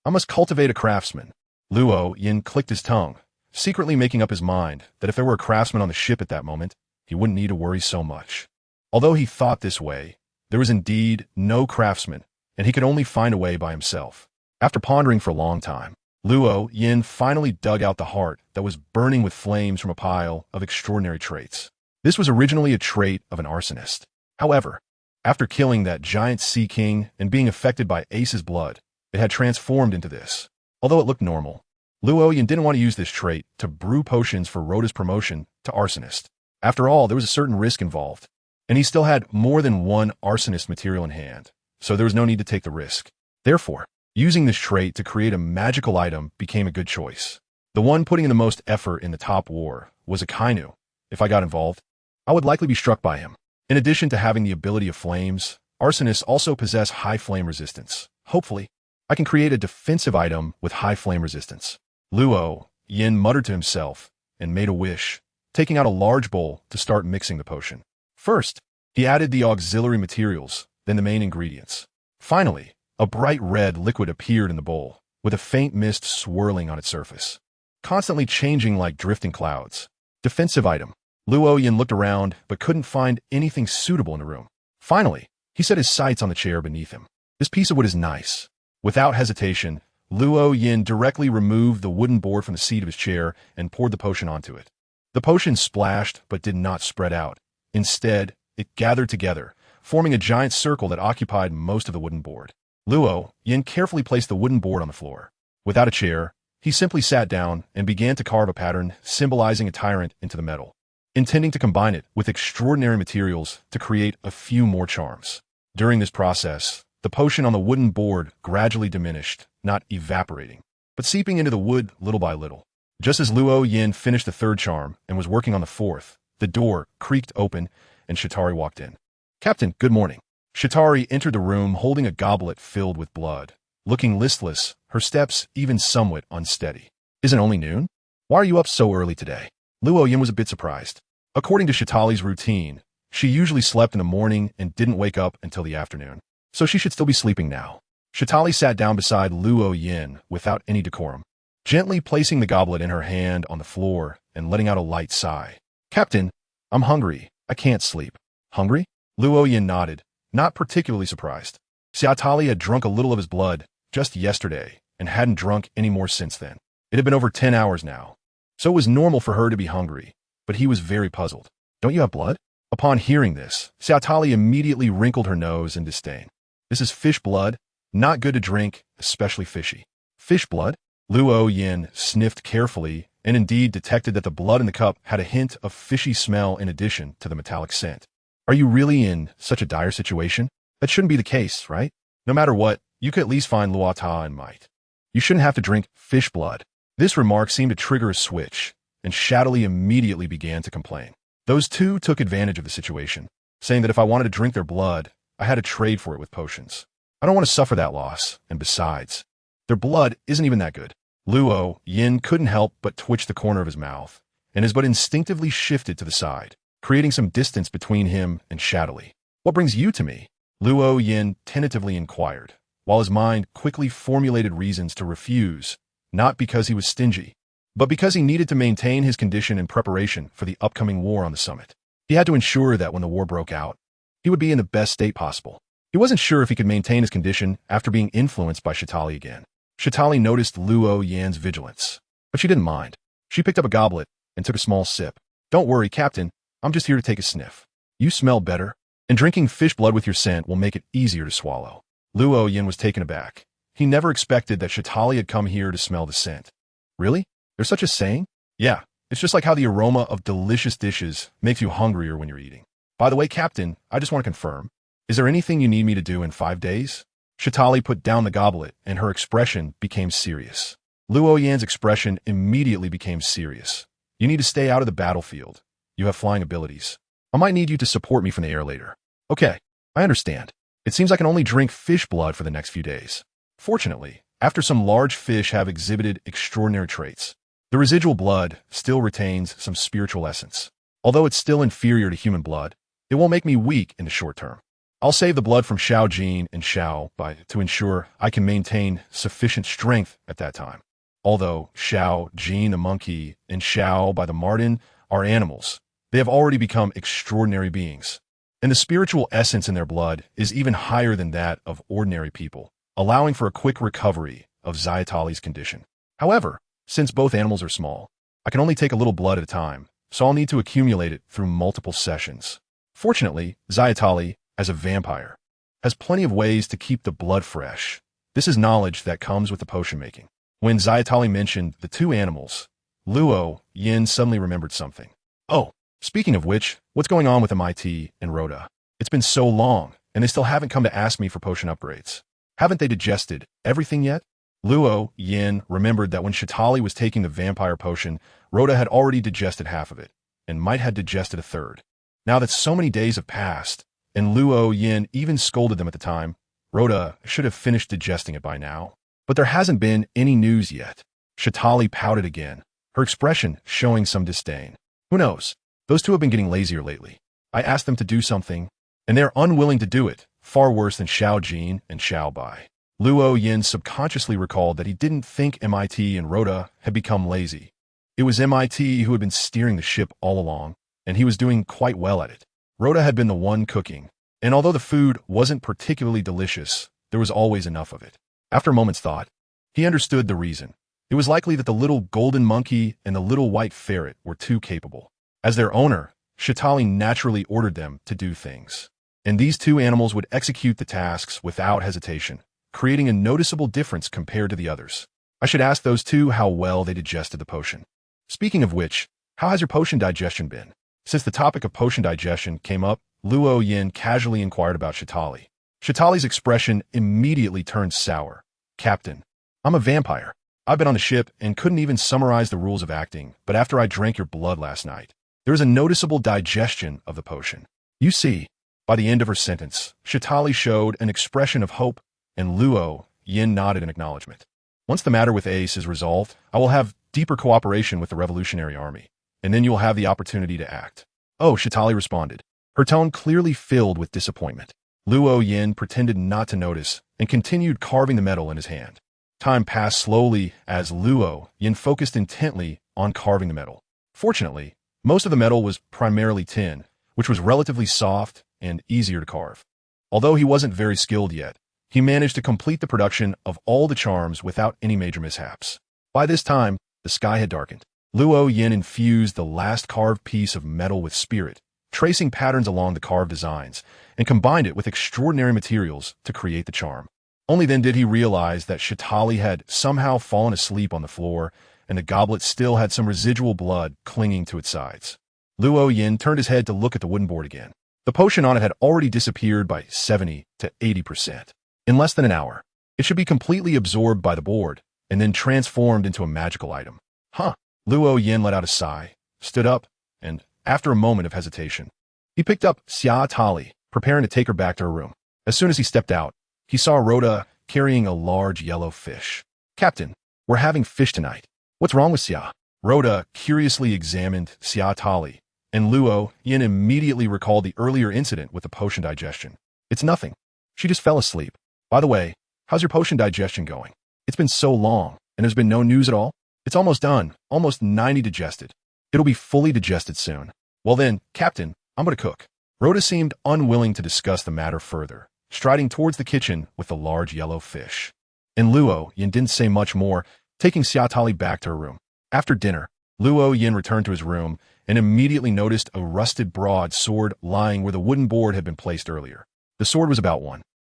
A: I must cultivate a craftsman. Luo Yin clicked his tongue, secretly making up his mind that if there were a craftsman on the ship at that moment, he wouldn't need to worry so much. Although he thought this way, there was indeed no craftsman, and he could only find a way by himself. After pondering for a long time, Luo Yin finally dug out the heart that was burning with flames from a pile of extraordinary traits. This was originally a trait of an arsonist. However, after killing that giant sea king and being affected by Ace's blood, it had transformed into this. Although it looked normal, Luo Yin didn't want to use this trait to brew potions for Rhoda's promotion to arsonist. After all, there was a certain risk involved, and he still had more than one arsonist material in hand, so there was no need to take the risk. Therefore, using this trait to create a magical item became a good choice. The one putting in the most effort in the top war was Akainu. If I got involved, I would likely be struck by him. In addition to having the ability of flames, arsonists also possess high flame resistance. Hopefully, I can create a defensive item with high flame resistance. Luo Yin muttered to himself and made a wish, taking out a large bowl to start mixing the potion. First, he added the auxiliary materials, then the main ingredients. Finally, a bright red liquid appeared in the bowl, with a faint mist swirling on its surface, constantly changing like drifting clouds. Defensive item. Luo Yin looked around but couldn't find anything suitable in the room. Finally, he set his sights on the chair beneath him. This piece of wood is nice. Without hesitation, Luo Yin directly removed the wooden board from the seat of his chair and poured the potion onto it. The potion splashed but did not spread out. Instead, it gathered together, forming a giant circle that occupied most of the wooden board. Luo Yin carefully placed the wooden board on the floor. Without a chair, he simply sat down and began to carve a pattern symbolizing a tyrant into the metal, intending to combine it with extraordinary materials to create a few more charms. During this process, the potion on the wooden board gradually diminished, not evaporating, but seeping into the wood little by little. Just as Luo Yin finished the third charm and was working on the fourth, the door creaked open and Shatari walked in. "Captain, good morning." Shatari entered the room holding a goblet filled with blood, looking listless, her steps even somewhat unsteady. "Isn't it only noon? Why are you up so early today?" Luo Yin was a bit surprised. According to Shatali's routine, she usually slept in the morning and didn't wake up until the afternoon, so she should still be sleeping now. Shatali sat down beside Luo Yin without any decorum, gently placing the goblet in her hand on the floor and letting out a light sigh. "Captain, I'm hungry. I can't sleep." "Hungry?" Luo Yin nodded, not particularly surprised. Shatali had drunk a little of his blood just yesterday and hadn't drunk any more since then. It had been over 10 hours now, so it was normal for her to be hungry, but he was very puzzled. "Don't you have blood?" Upon hearing this, Shatali immediately wrinkled her nose in disdain. "This is fish blood, not good to drink, especially fishy." "Fish blood?" Luo Yin sniffed carefully and indeed detected that the blood in the cup had a hint of fishy smell in addition to the metallic scent. "Are you really in such a dire situation? That shouldn't be the case, right? No matter what, you could at least find Luata and might. You shouldn't have to drink fish blood." This remark seemed to trigger a switch, and Shatali immediately began to complain. Those two took advantage of the situation, saying that if I wanted to drink their blood, I had to trade for it with potions. I don't want to suffer that loss, and besides, their blood isn't even that good. Luo Yin couldn't help but twitch the corner of his mouth, and his butt instinctively shifted to the side, creating some distance between him and Shatali. "What brings you to me?" Luo Yin tentatively inquired, while his mind quickly formulated reasons to refuse, not because he was stingy, but because he needed to maintain his condition in preparation for the upcoming war on the summit. He had to ensure that when the war broke out, he would be in the best state possible. He wasn't sure if he could maintain his condition after being influenced by Shatali again. Shatali noticed Luo Yin's vigilance, but she didn't mind. She picked up a goblet and took a small sip. "Don't worry, Captain. I'm just here to take a sniff. You smell better, and drinking fish blood with your scent will make it easier to swallow." Luo Yin was taken aback. He never expected that Shatali had come here to smell the scent. "Really? There's such a saying?" Yeah, it's just like how the aroma of delicious dishes makes you hungrier when you're eating. By the way, Captain, I just want to confirm. Is there anything you need me to do in 5 days? Shatali put down the goblet, and her expression became serious. Luo Yan's expression immediately became serious. You need to stay out of the battlefield. You have flying abilities. I might need you to support me from the air later. Okay, I understand. It seems I can only drink fish blood for the next few days. Fortunately, after some large fish have exhibited extraordinary traits, the residual blood still retains some spiritual essence. Although it's still inferior to human blood, it won't make me weak in the short term. I'll save the blood from Xiao Jin and Xiao to ensure I can maintain sufficient strength at that time. Although Xiao Jin the monkey and Xiao by the marten are animals, they have already become extraordinary beings. And the spiritual essence in their blood is even higher than that of ordinary people, allowing for a quick recovery of Xiatali's condition. However, since both animals are small, I can only take a little blood at a time, so I'll need to accumulate it through multiple sessions. Fortunately, Xiatali, as a vampire, has plenty of ways to keep the blood fresh. This is knowledge that comes with the potion making. When Xiatali mentioned the two animals, Luo Yin suddenly remembered something. Oh, speaking of which, what's going on with MIT and Rhoda? It's been so long, and they still haven't come to ask me for potion upgrades. Haven't they digested everything yet? Luo Yin remembered that when Shatali was taking the vampire potion, Rhoda had already digested half of it, and might have digested a third. Now that so many days have passed, and Luo Yin even scolded them at the time, Rhoda should have finished digesting it by now. But there hasn't been any news yet. Shatali pouted again, her expression showing some disdain. Who knows? Those two have been getting lazier lately. I asked them to do something, and they're unwilling to do it, far worse than Xiao Jin and Xiao Bai. Luo Yin subconsciously recalled that he didn't think MIT and Rhoda had become lazy. It was MIT who had been steering the ship all along, and he was doing quite well at it. Rhoda had been the one cooking, and although the food wasn't particularly delicious, there was always enough of it. After a moment's thought, he understood the reason. It was likely that the little golden monkey and the little white ferret were too capable. As their owner, Shatali naturally ordered them to do things, and these two animals would execute the tasks without hesitation, creating a noticeable difference compared to the others. I should ask those two how well they digested the potion. Speaking of which, how has your potion digestion been? Since the topic of potion digestion came up, Luo Yin casually inquired about Shatali. Shatali's expression immediately turned sour. Captain, I'm a vampire. I've been on the ship and couldn't even summarize the rules of acting, but after I drank your blood last night, there is a noticeable digestion of the potion. You see, by the end of her sentence, Shatali showed an expression of hope, and Luo Yin nodded in acknowledgement. Once the matter with Ace is resolved, I will have deeper cooperation with the Revolutionary Army, and then you will have the opportunity to act. Oh, Shatali responded, her tone clearly filled with disappointment. Luo Yin pretended not to notice and continued carving the metal in his hand. Time passed slowly as Luo Yin focused intently on carving the metal. Fortunately, most of the metal was primarily tin, which was relatively soft and easier to carve. Although he wasn't very skilled yet, he managed to complete the production of all the charms without any major mishaps. By this time, the sky had darkened. Luo Yin infused the last carved piece of metal with spirit, tracing patterns along the carved designs, and combined it with extraordinary materials to create the charm. Only then did he realize that Shatali had somehow fallen asleep on the floor, and the goblet still had some residual blood clinging to its sides. Luo Yin turned his head to look at the wooden board again. The potion on it had already disappeared by 70 to 80%. In less than an hour, it should be completely absorbed by the board, and then transformed into a magical item. Huh. Luo Yin let out a sigh, stood up, and, after a moment of hesitation, he picked up Xiatali, preparing to take her back to her room. As soon as he stepped out, he saw Rhoda carrying a large yellow fish. Captain, we're having fish tonight. What's wrong with Xia? Rhoda curiously examined Xiatali, and Luo Yin immediately recalled the earlier incident with the potion digestion. It's nothing. She just fell asleep. By the way, how's your potion digestion going? It's been so long, and there's been no news at all? It's almost done, almost 90 digested. It'll be fully digested soon. Well then, Captain, I'm going to cook. Rhoda seemed unwilling to discuss the matter further, striding towards the kitchen with the large yellow fish. And Luo Yin didn't say much more, taking Xiatali back to her room. After dinner, Luo Yin returned to his room and immediately noticed a rusted broadsword lying where the wooden board had been placed earlier. The sword was about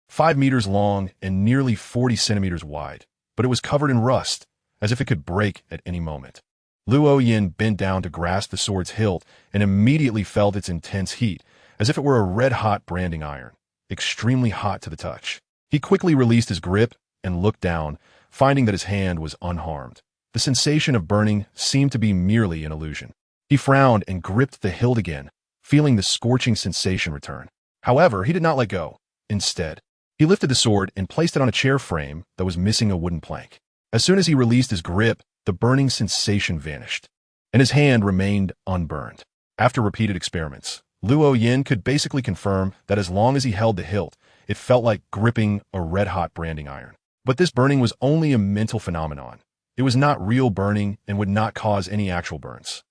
A: 5 meters long and nearly 40 centimeters wide, but it was covered in rust, as if it could break at any moment. Luo Yin bent down to grasp the sword's hilt and immediately felt its intense heat, as if it were a red-hot branding iron, extremely hot to the touch. He quickly released his grip and looked down, finding that his hand was unharmed. The sensation of burning seemed to be merely an illusion. He frowned and gripped the hilt again, feeling the scorching sensation return. However, he did not let go. Instead, he lifted the sword and placed it on a chair frame that was missing a wooden plank. As soon as he released his grip, the burning sensation vanished, and his hand remained unburned. After repeated experiments, Luo Yin could basically confirm that as long as he held the hilt, it felt like gripping a red-hot branding iron. But this burning was only a mental phenomenon. It was not real burning and would not cause any actual burns.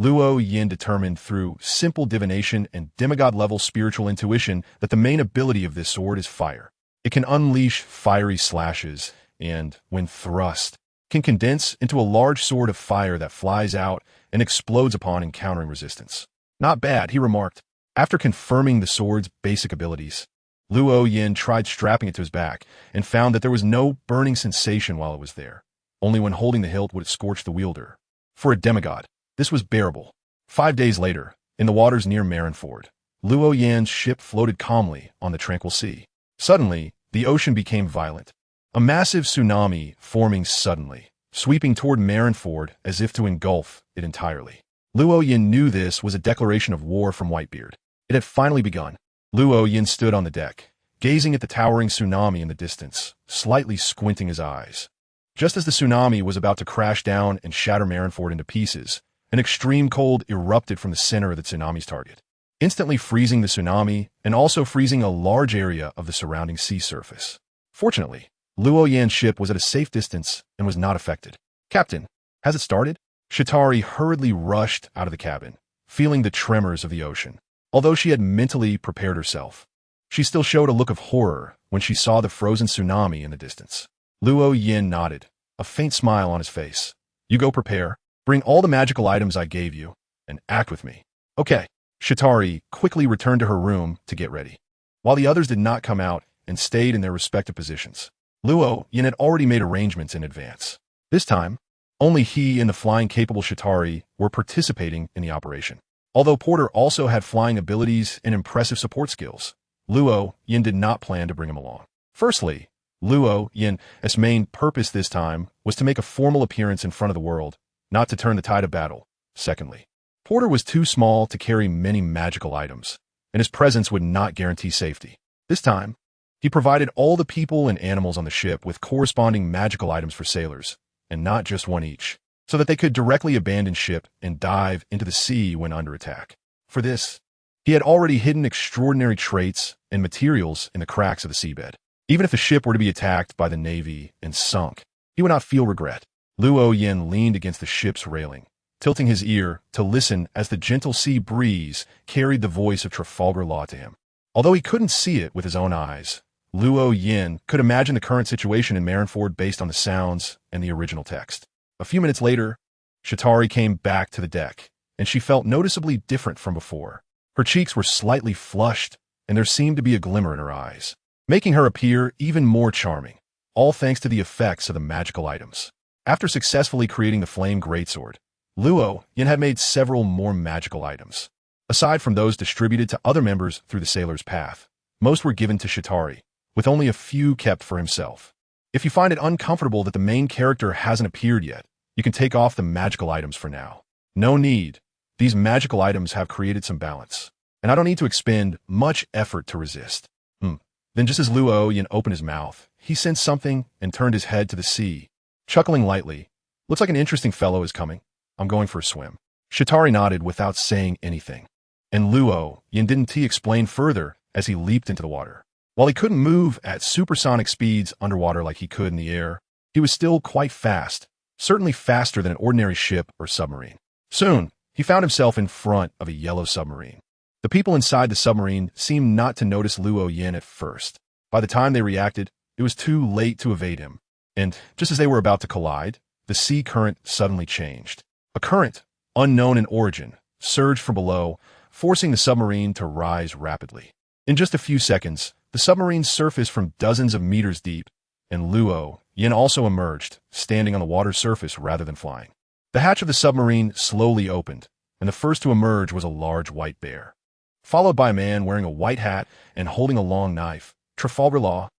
A: Luo Yin determined through simple divination and demigod-level spiritual intuition that the main ability of this sword is fire. It can unleash fiery slashes and, when thrust, can condense into a large sword of fire that flies out and explodes upon encountering resistance. Not bad, he remarked. After confirming the sword's basic abilities, Luo Yin tried strapping it to his back and found that there was no burning sensation while it was there. Only when holding the hilt would it scorch the wielder. For a demigod, this was bearable. 5 days later, in the waters near Marineford, Luo Yin's ship floated calmly on the tranquil sea. Suddenly, the ocean became violent. A massive tsunami forming suddenly, sweeping toward Marineford as if to engulf it entirely. Luo Yin knew this was a declaration of war from Whitebeard. It had finally begun. Luo Yin stood on the deck, gazing at the towering tsunami in the distance, slightly squinting his eyes. Just as the tsunami was about to crash down and shatter Marineford into pieces, an extreme cold erupted from the center of the tsunami's target, instantly freezing the tsunami and also freezing a large area of the surrounding sea surface. Fortunately, Luo Yin's ship was at a safe distance and was not affected. "Captain, has it started?" Shatari hurriedly rushed out of the cabin, feeling the tremors of the ocean. Although she had mentally prepared herself, she still showed a look of horror when she saw the frozen tsunami in the distance. Luo Yin nodded, a faint smile on his face. "You go prepare, bring all the magical items I gave you, and act with me." "Okay." Shatari quickly returned to her room to get ready, while the others did not come out and stayed in their respective positions. Luo Yin had already made arrangements in advance. This time, only he and the flying-capable Shatari were participating in the operation. Although Porter also had flying abilities and impressive support skills, Luo Yin did not plan to bring him along. Firstly, Luo Yin's main purpose this time was to make a formal appearance in front of the world, not to turn the tide of battle. Secondly, Porter was too small to carry many magical items, and his presence would not guarantee safety. This time, he provided all the people and animals on the ship with corresponding magical items for sailors, and not just one each, so that they could directly abandon ship and dive into the sea when under attack. For this, he had already hidden extraordinary traits and materials in the cracks of the seabed. Even if the ship were to be attacked by the Navy and sunk, he would not feel regret. Luo Yin leaned against the ship's railing, tilting his ear to listen as the gentle sea breeze carried the voice of Trafalgar Law to him. Although he couldn't see it with his own eyes, Luo Yin could imagine the current situation in Marineford based on the sounds and the original text. A few minutes later, Shatari came back to the deck, and she felt noticeably different from before. Her cheeks were slightly flushed, and there seemed to be a glimmer in her eyes, making her appear even more charming, all thanks to the effects of the magical items. After successfully creating the flame greatsword, Luo Yin had made several more magical items. Aside from those distributed to other members through the Sailor's Path, most were given to Shatari, with only a few kept for himself. If you find it uncomfortable that the main character hasn't appeared yet, you can take off the magical items for now. No need. These magical items have created some balance, and I don't need to expend much effort to resist. Then just as Luo Yin opened his mouth, he sensed something and turned his head to the sea, chuckling lightly. "Looks like an interesting fellow is coming. I'm going for a swim." Shatari nodded without saying anything, and Luo Yin didn't explain further as he leaped into the water. While he couldn't move at supersonic speeds underwater like he could in the air, he was still quite fast, certainly faster than an ordinary ship or submarine. Soon, he found himself in front of a yellow submarine. The people inside the submarine seemed not to notice Luo Yin at first. By the time they reacted, it was too late to evade him, and just as they were about to collide, the sea current suddenly changed. A current, unknown in origin, surged from below, forcing the submarine to rise rapidly. In just a few seconds, the submarine surfaced from dozens of meters deep, and Luo Yin also emerged, standing on the water's surface rather than flying. The hatch of the submarine slowly opened, and the first to emerge was a large white bear, followed by a man wearing a white hat and holding a long knife. Trafalgar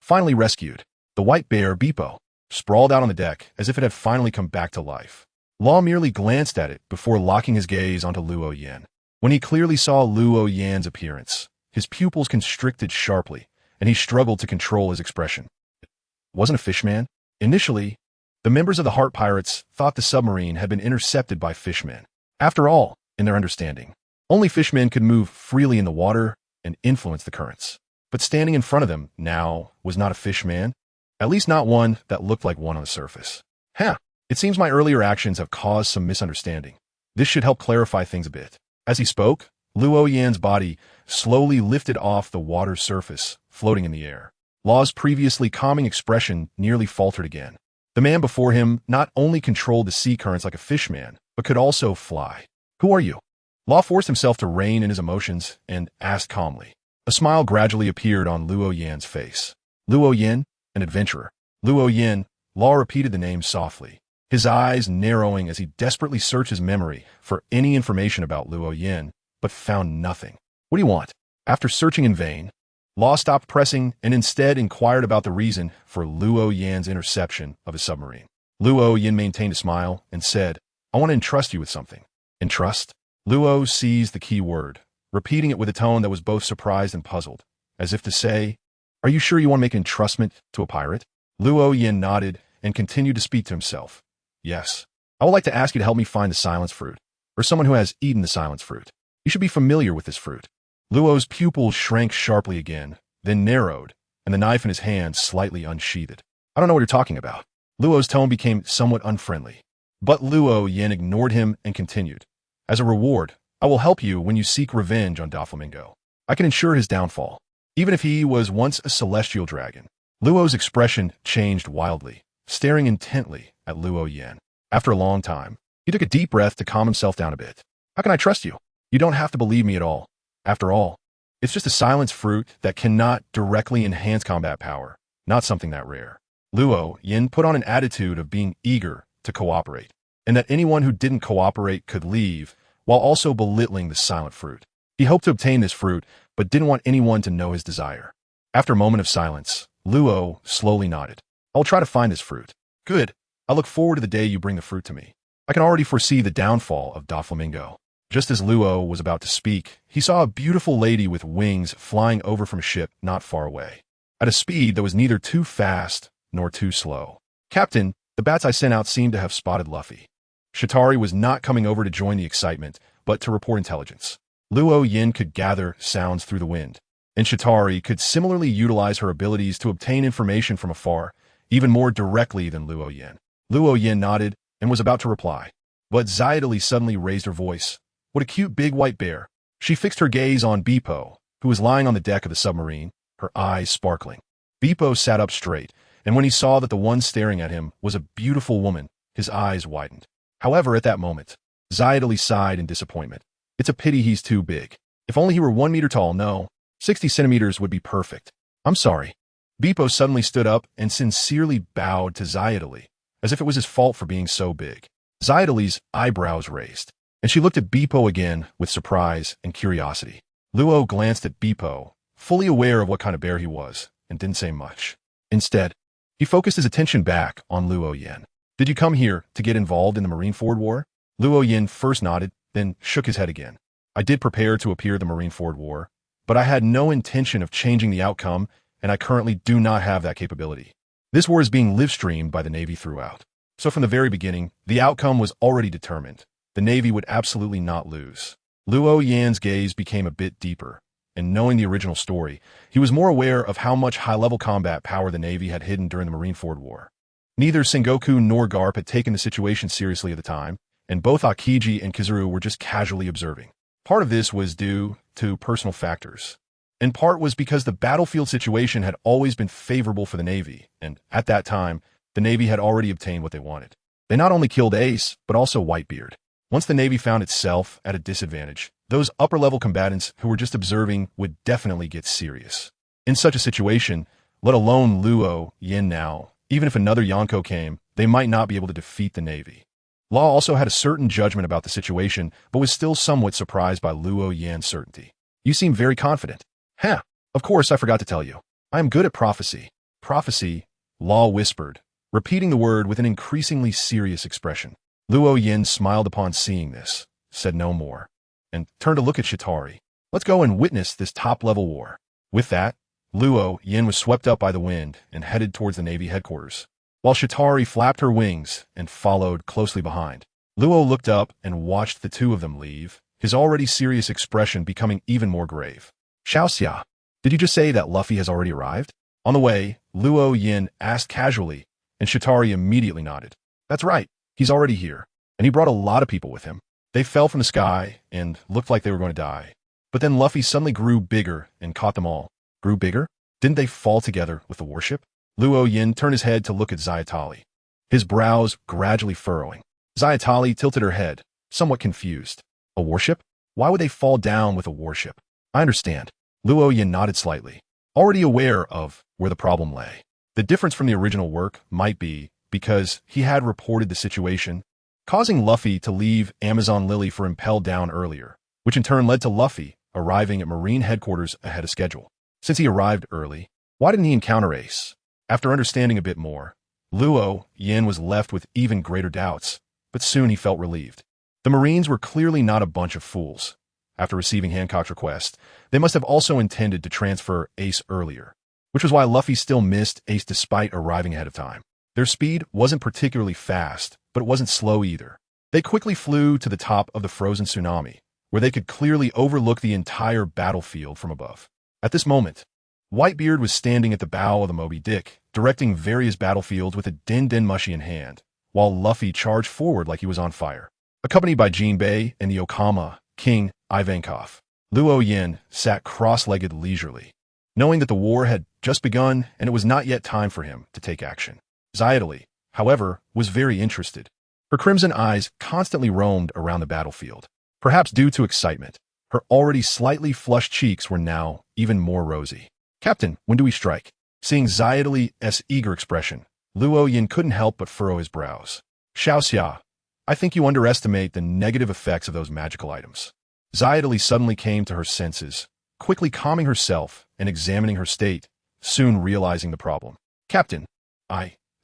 A: finally rescued. The white bear, Beepo, sprawled out on the deck as if it had finally come back to life. Law merely glanced at it before locking his gaze onto Luo Yan. When he clearly saw Luo Yan's appearance, his pupils constricted sharply, and he struggled to control his expression. It wasn't a fishman. Initially, the members of the Heart Pirates thought the submarine had been intercepted by fishmen. After all, in their understanding, only fishmen could move freely in the water and influence the currents. But standing in front of them now was not a fishman, at least not one that looked like one on the surface. It seems my earlier actions have caused some misunderstanding. This should help clarify things a bit. As he spoke, Luo Yan's body slowly lifted off the water's surface, floating in the air. Law's previously calming expression nearly faltered again. The man before him not only controlled the sea currents like a fishman, but could also fly. Who are you? Law forced himself to rein in his emotions and asked calmly. A smile gradually appeared on Luo Yan's face. Luo Yan, an adventurer. Luo Yan, Law repeated the name softly, his eyes narrowing as he desperately searched his memory for any information about Luo Yan, but found nothing. What do you want? After searching in vain, Law stopped pressing and instead inquired about the reason for Luo Yan's interception of his submarine. Luo Yan maintained a smile and said, I want to entrust you with something. Entrust? Luo seized the key word, repeating it with a tone that was both surprised and puzzled, as if to say, Are you sure you want to make an entrustment to a pirate? Luo Yan nodded and continued to speak to himself. Yes. I would like to ask you to help me find the silence fruit, or someone who has eaten the silence fruit. You should be familiar with this fruit. Luo's pupils shrank sharply again, then narrowed, and the knife in his hand slightly unsheathed. I don't know what you're talking about. Luo's tone became somewhat unfriendly. But Luo Yan ignored him and continued. As a reward, I will help you when you seek revenge on Doflamingo. I can ensure his downfall, even if he was once a celestial dragon. Luo's expression changed wildly, staring intently at Luo Yan. After a long time, he took a deep breath to calm himself down a bit. How can I trust you? You don't have to believe me at all. After all, it's just a silence fruit that cannot directly enhance combat power, not something that rare. Luo Yan put on an attitude of being eager to cooperate, and that anyone who didn't cooperate could leave, while also belittling the silent fruit. He hoped to obtain this fruit, but didn't want anyone to know his desire. After a moment of silence, Luo slowly nodded. I'll try to find this fruit. Good. I look forward to the day you bring the fruit to me. I can already foresee the downfall of Doflamingo. Just as Luo was about to speak, he saw a beautiful lady with wings flying over from a ship not far away, at a speed that was neither too fast nor too slow. Captain, the bats I sent out seemed to have spotted Luffy. Shatari was not coming over to join the excitement, but to report intelligence. Luo Yan could gather sounds through the wind, and Shatari could similarly utilize her abilities to obtain information from afar, even more directly than Luo Yan. Luo Yan nodded and was about to reply, but Xiaodali suddenly raised her voice. What a cute big white bear. She fixed her gaze on Beepo, who was lying on the deck of the submarine, her eyes sparkling. Beepo sat up straight, and when he saw that the one staring at him was a beautiful woman, his eyes widened. However, at that moment, Xiaodali sighed in disappointment. It's a pity he's too big. If only he were 1 meter tall, no, 60 centimeters would be perfect. I'm sorry. Beepo suddenly stood up and sincerely bowed to Xiaodali, as if it was his fault for being so big. Xiaodali's eyebrows raised, and she looked at Beepo again with surprise and curiosity. Luo glanced at Beepo, fully aware of what kind of bear he was, and didn't say much. Instead, he focused his attention back on Luo Yan. Did you come here to get involved in the Marineford War? Luo Yan first nodded, then shook his head again. I did prepare to appear the Marineford War, but I had no intention of changing the outcome, and I currently do not have that capability. This war is being live-streamed by the Navy throughout. So from the very beginning, the outcome was already determined. The Navy would absolutely not lose. Luo Yan's gaze became a bit deeper, and knowing the original story, he was more aware of how much high-level combat power the Navy had hidden during the Marineford War. Neither Sengoku nor Garp had taken the situation seriously at the time, and both Akiji and Kizaru were just casually observing. Part of this was due to personal factors, and part was because the battlefield situation had always been favorable for the Navy, and at that time, the Navy had already obtained what they wanted. They not only killed Ace, but also Whitebeard. Once the Navy found itself at a disadvantage, those upper-level combatants who were just observing would definitely get serious. In such a situation, let alone Luo Yan now, even if another Yonko came, they might not be able to defeat the Navy. Law also had a certain judgment about the situation, but was still somewhat surprised by Luo Yan's certainty. You seem very confident. Huh. Of course, I forgot to tell you. I am good at prophecy. Prophecy, Law whispered, repeating the word with an increasingly serious expression. Luo Yan smiled upon seeing this, said no more, and turned to look at Shatari. Let's go and witness this top-level war. With that, Luo Yan was swept up by the wind and headed towards the Navy headquarters, while Shatari flapped her wings and followed closely behind. Luo looked up and watched the two of them leave, his already serious expression becoming even more grave. Xiaoxia, did you just say that Luffy has already arrived? On the way, Luo Yan asked casually, and Shatari immediately nodded. That's right, he's already here, and he brought a lot of people with him. They fell from the sky and looked like they were going to die. But then Luffy suddenly grew bigger and caught them all. Grew bigger? Didn't they fall together with the warship? Luo Yan turned his head to look at Zayatali, his brows gradually furrowing. Zayatali tilted her head, somewhat confused. A warship? Why would they fall down with a warship? I understand. Luo Yan nodded slightly, already aware of where the problem lay. The difference from the original work might be because he had reported the situation, causing Luffy to leave Amazon Lily for Impel Down earlier, which in turn led to Luffy arriving at Marine headquarters ahead of schedule. Since he arrived early, why didn't he encounter Ace? After understanding a bit more, Luo Yan was left with even greater doubts, but soon he felt relieved. The Marines were clearly not a bunch of fools. After receiving Hancock's request, they must have also intended to transfer Ace earlier, which was why Luffy still missed Ace despite arriving ahead of time. Their speed wasn't particularly fast, but it wasn't slow either. They quickly flew to the top of the frozen tsunami, where they could clearly overlook the entire battlefield from above. At this moment, Whitebeard was standing at the bow of the Moby Dick, directing various battlefields with a din mushi in hand, while Luffy charged forward like he was on fire. Accompanied by Jinbei and the Okama King Ivankov, Luo Yan sat cross-legged leisurely, knowing that the war had just begun and it was not yet time for him to take action. Zayatali, however, was very interested. Her crimson eyes constantly roamed around the battlefield. Perhaps due to excitement, her already slightly flushed cheeks were now even more rosy. Captain, when do we strike? Seeing Zayatali's eager expression, Luo Yan couldn't help but furrow his brows. Xiaoxia, I think you underestimate the negative effects of those magical items. Zayatali suddenly came to her senses, quickly calming herself and examining her state, soon realizing the problem. Captain,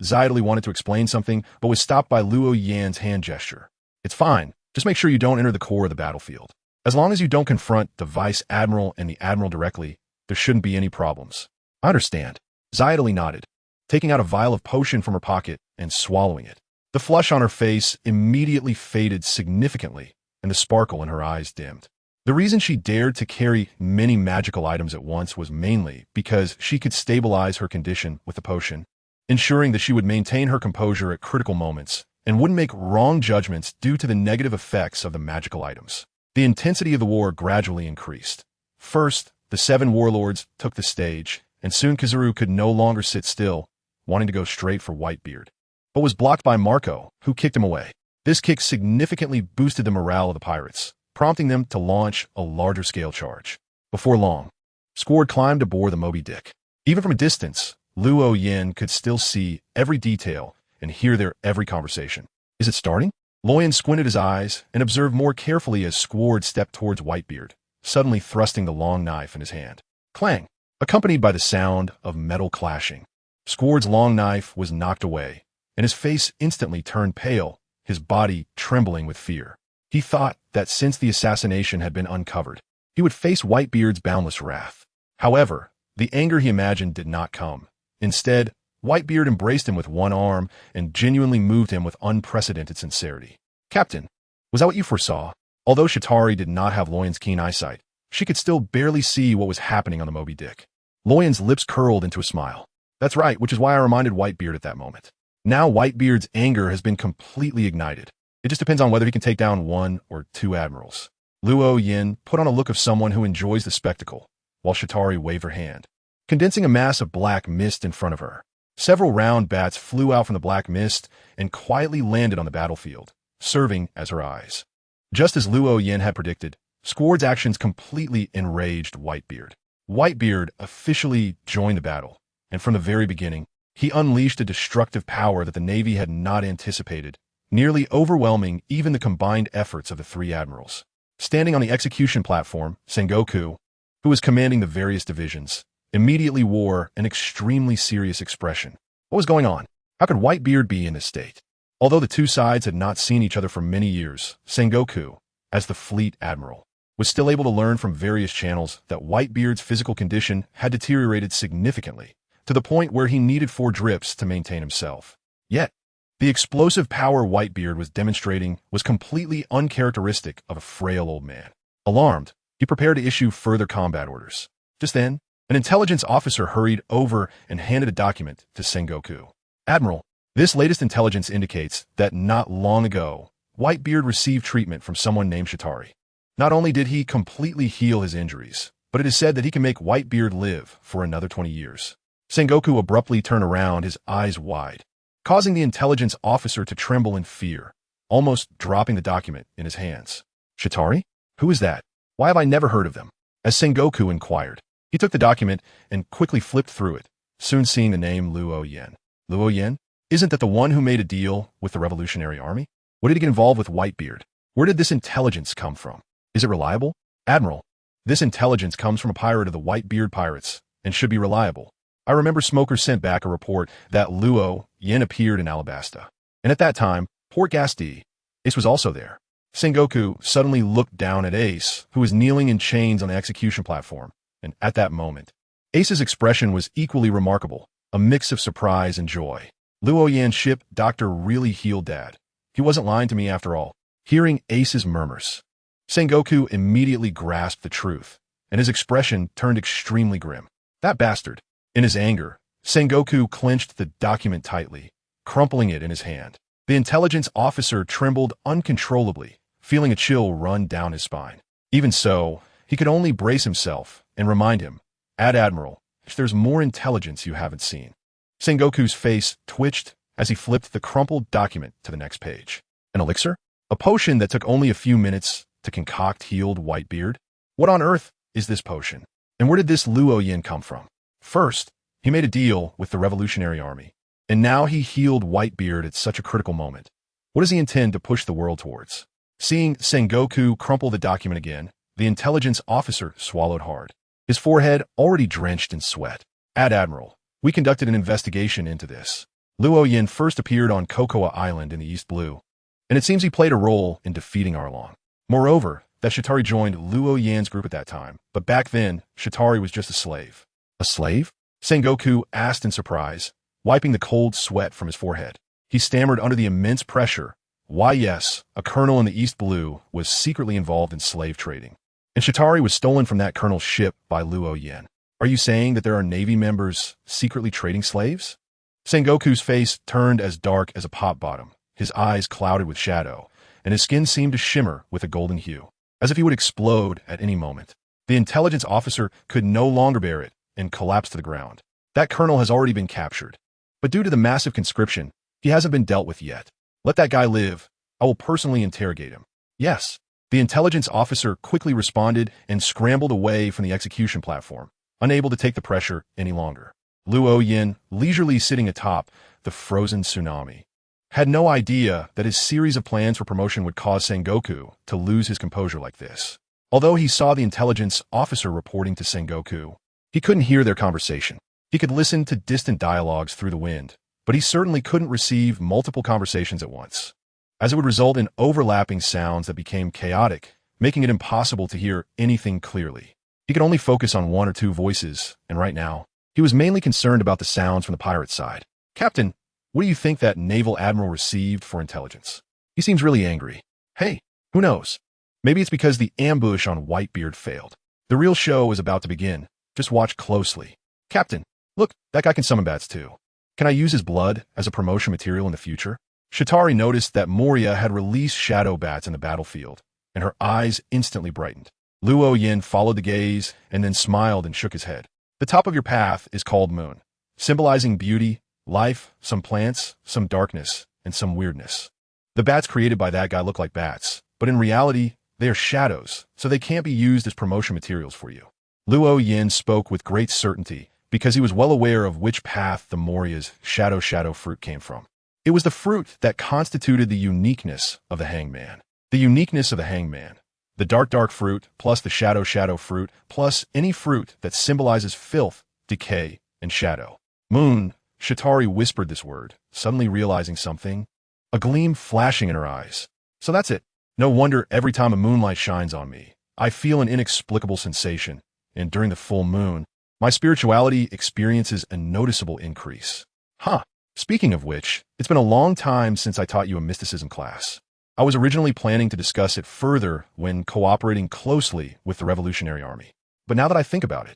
A: Zayatali wanted to explain something, but was stopped by Luo Yan's hand gesture. It's fine. Just make sure you don't enter the core of the battlefield. As long as you don't confront the Vice Admiral and the Admiral directly, there shouldn't be any problems. I understand. Zayatali nodded, taking out a vial of potion from her pocket and swallowing it. The flush on her face immediately faded significantly, and the sparkle in her eyes dimmed. The reason she dared to carry many magical items at once was mainly because she could stabilize her condition with the potion, ensuring that she would maintain her composure at critical moments and wouldn't make wrong judgments due to the negative effects of the magical items. The intensity of the war gradually increased. First, the 7 warlords took the stage, and soon Kizaru could no longer sit still, wanting to go straight for Whitebeard, but was blocked by Marco, who kicked him away. This kick significantly boosted the morale of the pirates, prompting them to launch a larger-scale charge. Before long, Squard climbed aboard the Moby Dick. Even from a distance, Luo Yan could still see every detail and hear their every conversation. Is it starting? Loyan squinted his eyes and observed more carefully as Squard stepped towards Whitebeard, suddenly thrusting the long knife in his hand. Clang! Accompanied by the sound of metal clashing, Squard's long knife was knocked away, and his face instantly turned pale, his body trembling with fear. He thought that since the assassination had been uncovered, he would face Whitebeard's boundless wrath. However, the anger he imagined did not come. Instead, Whitebeard embraced him with one arm and genuinely moved him with unprecedented sincerity. Captain, was that what you foresaw? Although Shatari did not have Loyan's keen eyesight, she could still barely see what was happening on the Moby Dick. Loyan's lips curled into a smile. That's right, which is why I reminded Whitebeard at that moment. Now Whitebeard's anger has been completely ignited. It just depends on whether he can take down 1 or 2 admirals. Luo Yan put on a look of someone who enjoys the spectacle, while Shatari waved her hand, condensing a mass of black mist in front of her. Several round bats flew out from the black mist and quietly landed on the battlefield, serving as her eyes. Just as Luo Yan had predicted, Squard's actions completely enraged Whitebeard. Whitebeard officially joined the battle, and from the very beginning, he unleashed a destructive power that the Navy had not anticipated, nearly overwhelming even the combined efforts of the three admirals. Standing on the execution platform, Sengoku, who was commanding the various divisions, immediately wore an extremely serious expression. What was going on? How could Whitebeard be in this state? Although the two sides had not seen each other for many years, Sengoku, as the fleet admiral, was still able to learn from various channels that Whitebeard's physical condition had deteriorated significantly, to the point where he needed 4 drips to maintain himself. Yet, the explosive power Whitebeard was demonstrating was completely uncharacteristic of a frail old man. Alarmed, he prepared to issue further combat orders. Just then, an intelligence officer hurried over and handed a document to Sengoku. Admiral, this latest intelligence indicates that not long ago, Whitebeard received treatment from someone named Shitari. Not only did he completely heal his injuries, but it is said that he can make Whitebeard live for another 20 years. Sengoku abruptly turned around, his eyes wide, causing the intelligence officer to tremble in fear, almost dropping the document in his hands. Shitari? Who is that? Why have I never heard of them? As Sengoku inquired, he took the document and quickly flipped through it, soon seeing the name Luo Yen. Luo Yen? Isn't that the one who made a deal with the Revolutionary Army? What did he get involved with Whitebeard? Where did this intelligence come from? Is it reliable? Admiral, this intelligence comes from a pirate of the Whitebeard pirates and should be reliable. I remember Smoker sent back a report that Luo Yen appeared in Alabasta. And at that time, Port Gasti, Ace was also there. Sengoku suddenly looked down at Ace, who was kneeling in chains on the execution platform. And at that moment, Ace's expression was equally remarkable, a mix of surprise and joy. Luo Yan's ship doctor really healed Dad. He wasn't lying to me after all. Hearing Ace's murmurs, Sengoku immediately grasped the truth, and his expression turned extremely grim. That bastard. In his anger, Sengoku clenched the document tightly, crumpling it in his hand. The intelligence officer trembled uncontrollably, feeling a chill run down his spine. Even so, he could only brace himself and remind him, Admiral, if there's more intelligence you haven't seen. Sengoku's face twitched as he flipped the crumpled document to the next page. An elixir? A potion that took only a few minutes to concoct healed Whitebeard? What on earth is this potion? And where did this Luo Yen come from? First, he made a deal with the Revolutionary Army, and now he healed Whitebeard at such a critical moment. What does he intend to push the world towards? Seeing Sengoku crumple the document again, the intelligence officer swallowed hard, his forehead already drenched in sweat. Admiral, we conducted an investigation into this. Luo Yen first appeared on Cocoa Island in the East Blue, and it seems he played a role in defeating Arlong. Moreover, that Shitari joined Luo Yan's group at that time, but back then, Shitari was just a slave. A slave? Sengoku asked in surprise, wiping the cold sweat from his forehead. He stammered under the immense pressure. Why yes, a colonel in the East Blue was secretly involved in slave trading. And Shitari was stolen from that colonel's ship by Luo Yen. Are you saying that there are Navy members secretly trading slaves? Sengoku's face turned as dark as a pot bottom, his eyes clouded with shadow, and his skin seemed to shimmer with a golden hue, as if he would explode at any moment. The intelligence officer could no longer bear it and collapsed to the ground. That colonel has already been captured, but due to the massive conscription, he hasn't been dealt with yet. Let that guy live. I will personally interrogate him. Yes. The intelligence officer quickly responded and scrambled away from the execution platform, unable to take the pressure any longer. Luo Yen, leisurely sitting atop the frozen tsunami, had no idea that his series of plans for promotion would cause Sengoku to lose his composure like this. Although he saw the intelligence officer reporting to Sengoku, he couldn't hear their conversation. He could listen to distant dialogues through the wind, but he certainly couldn't receive multiple conversations at once, as it would result in overlapping sounds that became chaotic, making it impossible to hear anything clearly. He could only focus on 1 or 2 voices, and right now, he was mainly concerned about the sounds from the pirate side. Captain, what do you think that naval admiral received for intelligence? He seems really angry. Hey, who knows? Maybe it's because the ambush on Whitebeard failed. The real show is about to begin. Just watch closely. Captain, look, that guy can summon bats too. Can I use his blood as a promotion material in the future? Shitari noticed that Moria had released shadow bats in the battlefield, and her eyes instantly brightened. Luo Yen followed the gaze and then smiled and shook his head. The top of your path is called Moon, symbolizing beauty, life, some plants, some darkness, and some weirdness. The bats created by that guy look like bats, but in reality, they are shadows, so they can't be used as promotion materials for you. Luo Yen spoke with great certainty because he was well aware of which path the Moria's shadow fruit came from. It was the fruit that constituted the uniqueness of the hangman. The uniqueness of the hangman. The dark fruit, plus the shadow fruit, plus any fruit that symbolizes filth, decay, and shadow. Moon, Shatari whispered this word, suddenly realizing something. A gleam flashing in her eyes. So that's it. No wonder every time a moonlight shines on me, I feel an inexplicable sensation, and during the full moon, my spirituality experiences a noticeable increase. Huh. Speaking of which, it's been a long time since I taught you a mysticism class. I was originally planning to discuss it further when cooperating closely with the Revolutionary Army. But now that I think about it,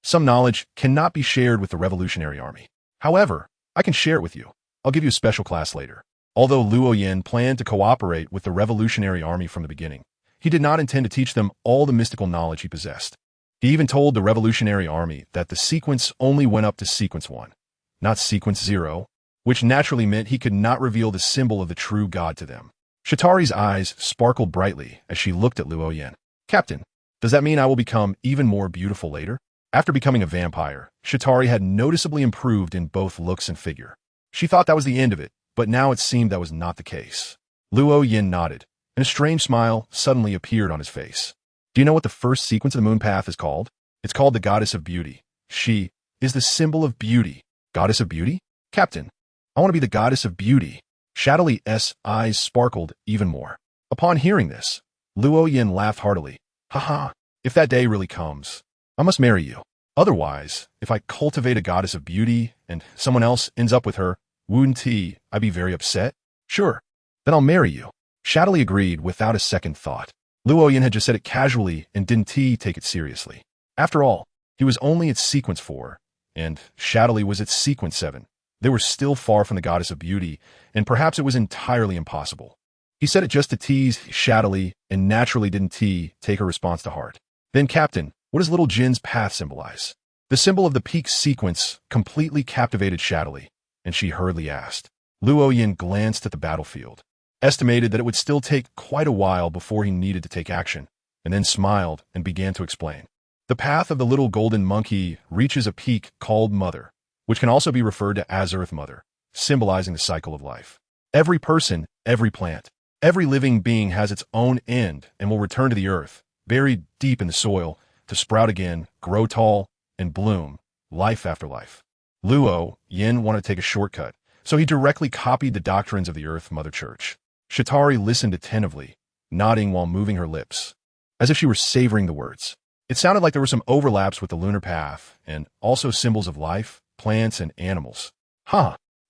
A: some knowledge cannot be shared with the Revolutionary Army. However, I can share it with you. I'll give you a special class later. Although Luo Yin planned to cooperate with the Revolutionary Army from the beginning, he did not intend to teach them all the mystical knowledge he possessed. He even told the Revolutionary Army that the sequence only went up to sequence 1, not sequence 0, which naturally meant he could not reveal the symbol of the true God to them. Shatari's eyes sparkled brightly as she looked at Luo Yin. Captain, does that mean I will become even more beautiful later? After becoming a vampire, Shatari had noticeably improved in both looks and figure. She thought that was the end of it, but now it seemed that was not the case. Luo Yin nodded, and a strange smile suddenly appeared on his face. Do you know what the first sequence of the moon path is called? It's called the Goddess of Beauty. She is the symbol of beauty. Goddess of Beauty? Captain, I want to be the Goddess of Beauty. Shadowly's eyes sparkled even more. Upon hearing this, Luo Yin laughed heartily. Haha, if that day really comes, I must marry you. Otherwise, if I cultivate a goddess of beauty and someone else ends up with her, wouldn't I be very upset? Sure, then I'll marry you. Shadowly agreed without a second thought. Luo Yin had just said it casually and didn't take it seriously. After all, he was only at sequence 4, and Shadowly was at sequence 7. They were still far from the goddess of beauty, and perhaps it was entirely impossible. He said it just to tease Shadowly, and naturally didn't take her response to heart. Then, Captain, what does little Jin's path symbolize? The symbol of the peak sequence completely captivated Shadowly, and she hurriedly asked. Luo Yin glanced at the battlefield, estimated that it would still take quite a while before he needed to take action, and then smiled and began to explain. The path of the little golden monkey reaches a peak called Mother, which can also be referred to as Earth Mother, symbolizing the cycle of life. Every person, every plant, every living being has its own end and will return to the earth, buried deep in the soil, to sprout again, grow tall, and bloom, life after life. Luo Yin wanted to take a shortcut, so he directly copied the doctrines of the Earth Mother Church. Shatari listened attentively, nodding while moving her lips, as if she were savoring the words. It sounded like there were some overlaps with the lunar path, and also symbols of life, plants, and animals.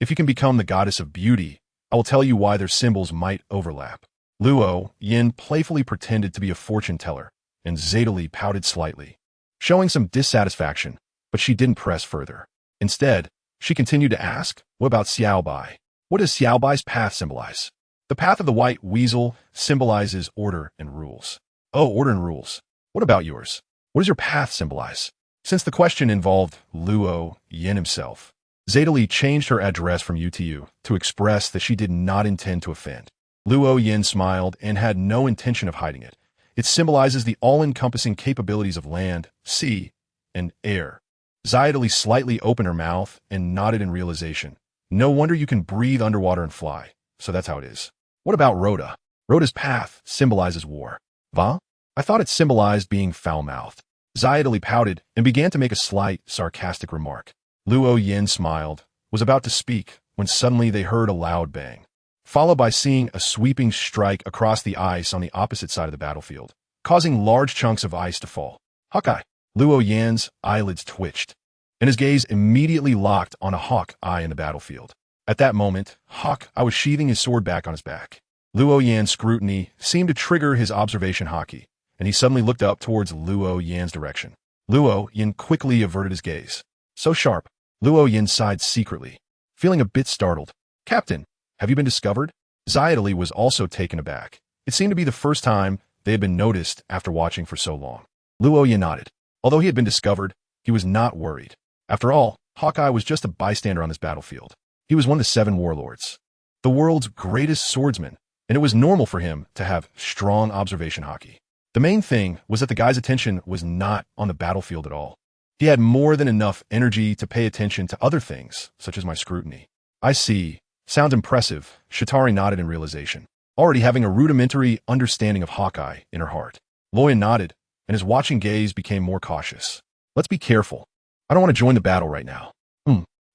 A: If you can become the goddess of beauty, I will tell you why their symbols might overlap. Luo Yin playfully pretended to be a fortune teller, and Zedali pouted slightly, showing some dissatisfaction, but she didn't press further. Instead, she continued to ask, what about Xiaobai? What does Xiaobai's path symbolize? The path of the white weasel symbolizes order and rules. Oh, order and rules. What about yours? What does your path symbolize? Since the question involved Luo Yin himself, Zedali changed her address from you to express that she did not intend to offend. Luo Yin smiled and had no intention of hiding it. It symbolizes the all-encompassing capabilities of land, sea, and air. Zedali slightly opened her mouth and nodded in realization. No wonder you can breathe underwater and fly. So that's how it is. What about Rhoda? Rhoda's path symbolizes war. Va? I thought it symbolized being foul-mouthed. Zedali pouted and began to make a slight, sarcastic remark. Luo Yin smiled, was about to speak, when suddenly they heard a loud bang, followed by seeing a sweeping strike across the ice on the opposite side of the battlefield, causing large chunks of ice to fall. Hawkeye. Luo Yin's eyelids twitched, and his gaze immediately locked on a hawk eye in the battlefield. At that moment, Hawkeye was sheathing his sword back on his back. Luo Yin's scrutiny seemed to trigger his observation hockey, and he suddenly looked up towards Luo Yin's direction. Luo Yin quickly averted his gaze. So sharp, Luo Yin sighed secretly, feeling a bit startled. Captain, have you been discovered? Zedali was also taken aback. It seemed to be the first time they had been noticed after watching for so long. Luo Yin nodded. Although he had been discovered, he was not worried. After all, Hawkeye was just a bystander on this battlefield. He was one of the 7 warlords, the world's greatest swordsman, and it was normal for him to have strong observation hockey. The main thing was that the guy's attention was not on the battlefield at all. He had more than enough energy to pay attention to other things, such as my scrutiny. I see, Sounds impressive, Shatari nodded in realization, already having a rudimentary understanding of Hawkeye in her heart. Loyan nodded, and his watching gaze became more cautious. Let's be careful. I don't want to join the battle right now.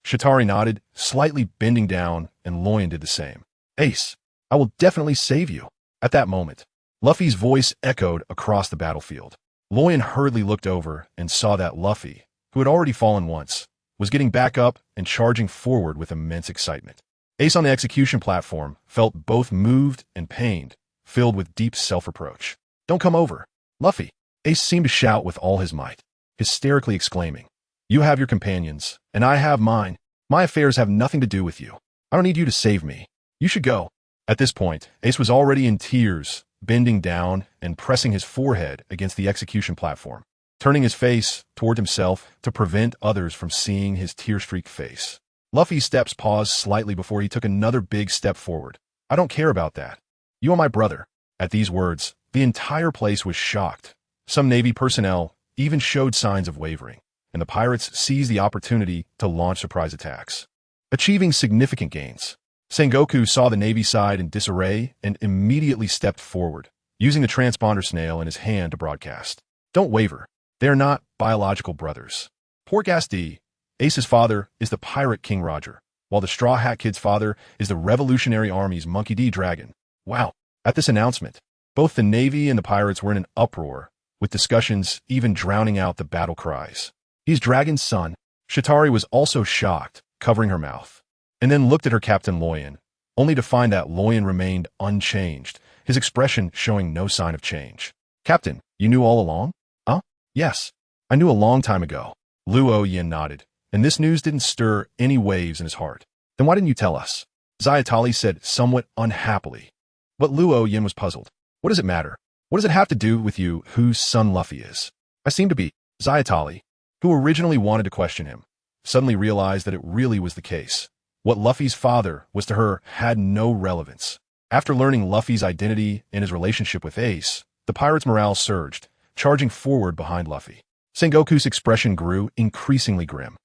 A: Shatari nodded, slightly bending down, and Loyan did the same. Ace, I will definitely save you. At that moment, Luffy's voice echoed across the battlefield. Loyan hurriedly looked over and saw that Luffy, who had already fallen once, was getting back up and charging forward with immense excitement. Ace on the execution platform felt both moved and pained, filled with deep self-reproach. Don't come over, Luffy. Ace seemed to shout with all his might, hysterically exclaiming, You have your companions, and I have mine. My affairs have nothing to do with you. I don't need you to save me. You should go. At this point, Ace was already in tears, bending down and pressing his forehead against the execution platform, turning his face toward himself to prevent others from seeing his tear-streaked face. Luffy's steps paused slightly before he took another big step forward. I don't care about that. You are my brother. At these words, the entire place was shocked. Some Navy personnel even showed signs of wavering, and the pirates seized the opportunity to launch surprise attacks, achieving significant gains. Sengoku saw the Navy side in disarray and immediately stepped forward, using the transponder snail in his hand to broadcast. Don't waver. They are not biological brothers. Poor Gas D. Ace's father is the pirate King Roger, while the Straw Hat Kid's father is the Revolutionary Army's Monkey D. Dragon. Wow. At this announcement, both the Navy and the pirates were in an uproar, with discussions even drowning out the battle cries. He's Dragon's son. Shatari was also shocked, covering her mouth, and then looked at her Captain Loyan, only to find that Loyan remained unchanged, his expression showing no sign of change. Captain, you knew all along? Huh? Yes. I knew a long time ago. Luo Yin nodded, and this news didn't stir any waves in his heart. Then why didn't you tell us? Zayatali said somewhat unhappily. But Luo Yin was puzzled. What does it matter? What does it have to do with you whose son Luffy is? I seem to be. Zayatali, who originally wanted to question him, suddenly realized that it really was the case. What Luffy's father was to her had no relevance. After learning Luffy's identity and his relationship with Ace, the pirates' morale surged, charging forward behind Luffy. Sengoku's expression grew increasingly grim,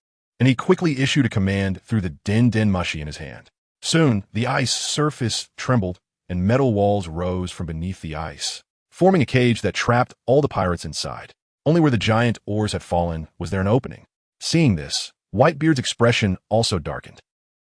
A: and he quickly issued a command through the Den Mushi in his hand. Soon, the ice surface trembled, and metal walls rose from beneath the ice, forming a cage that trapped all the pirates inside. Only where the giant oars had fallen was there an opening. Seeing this, Whitebeard's expression also darkened.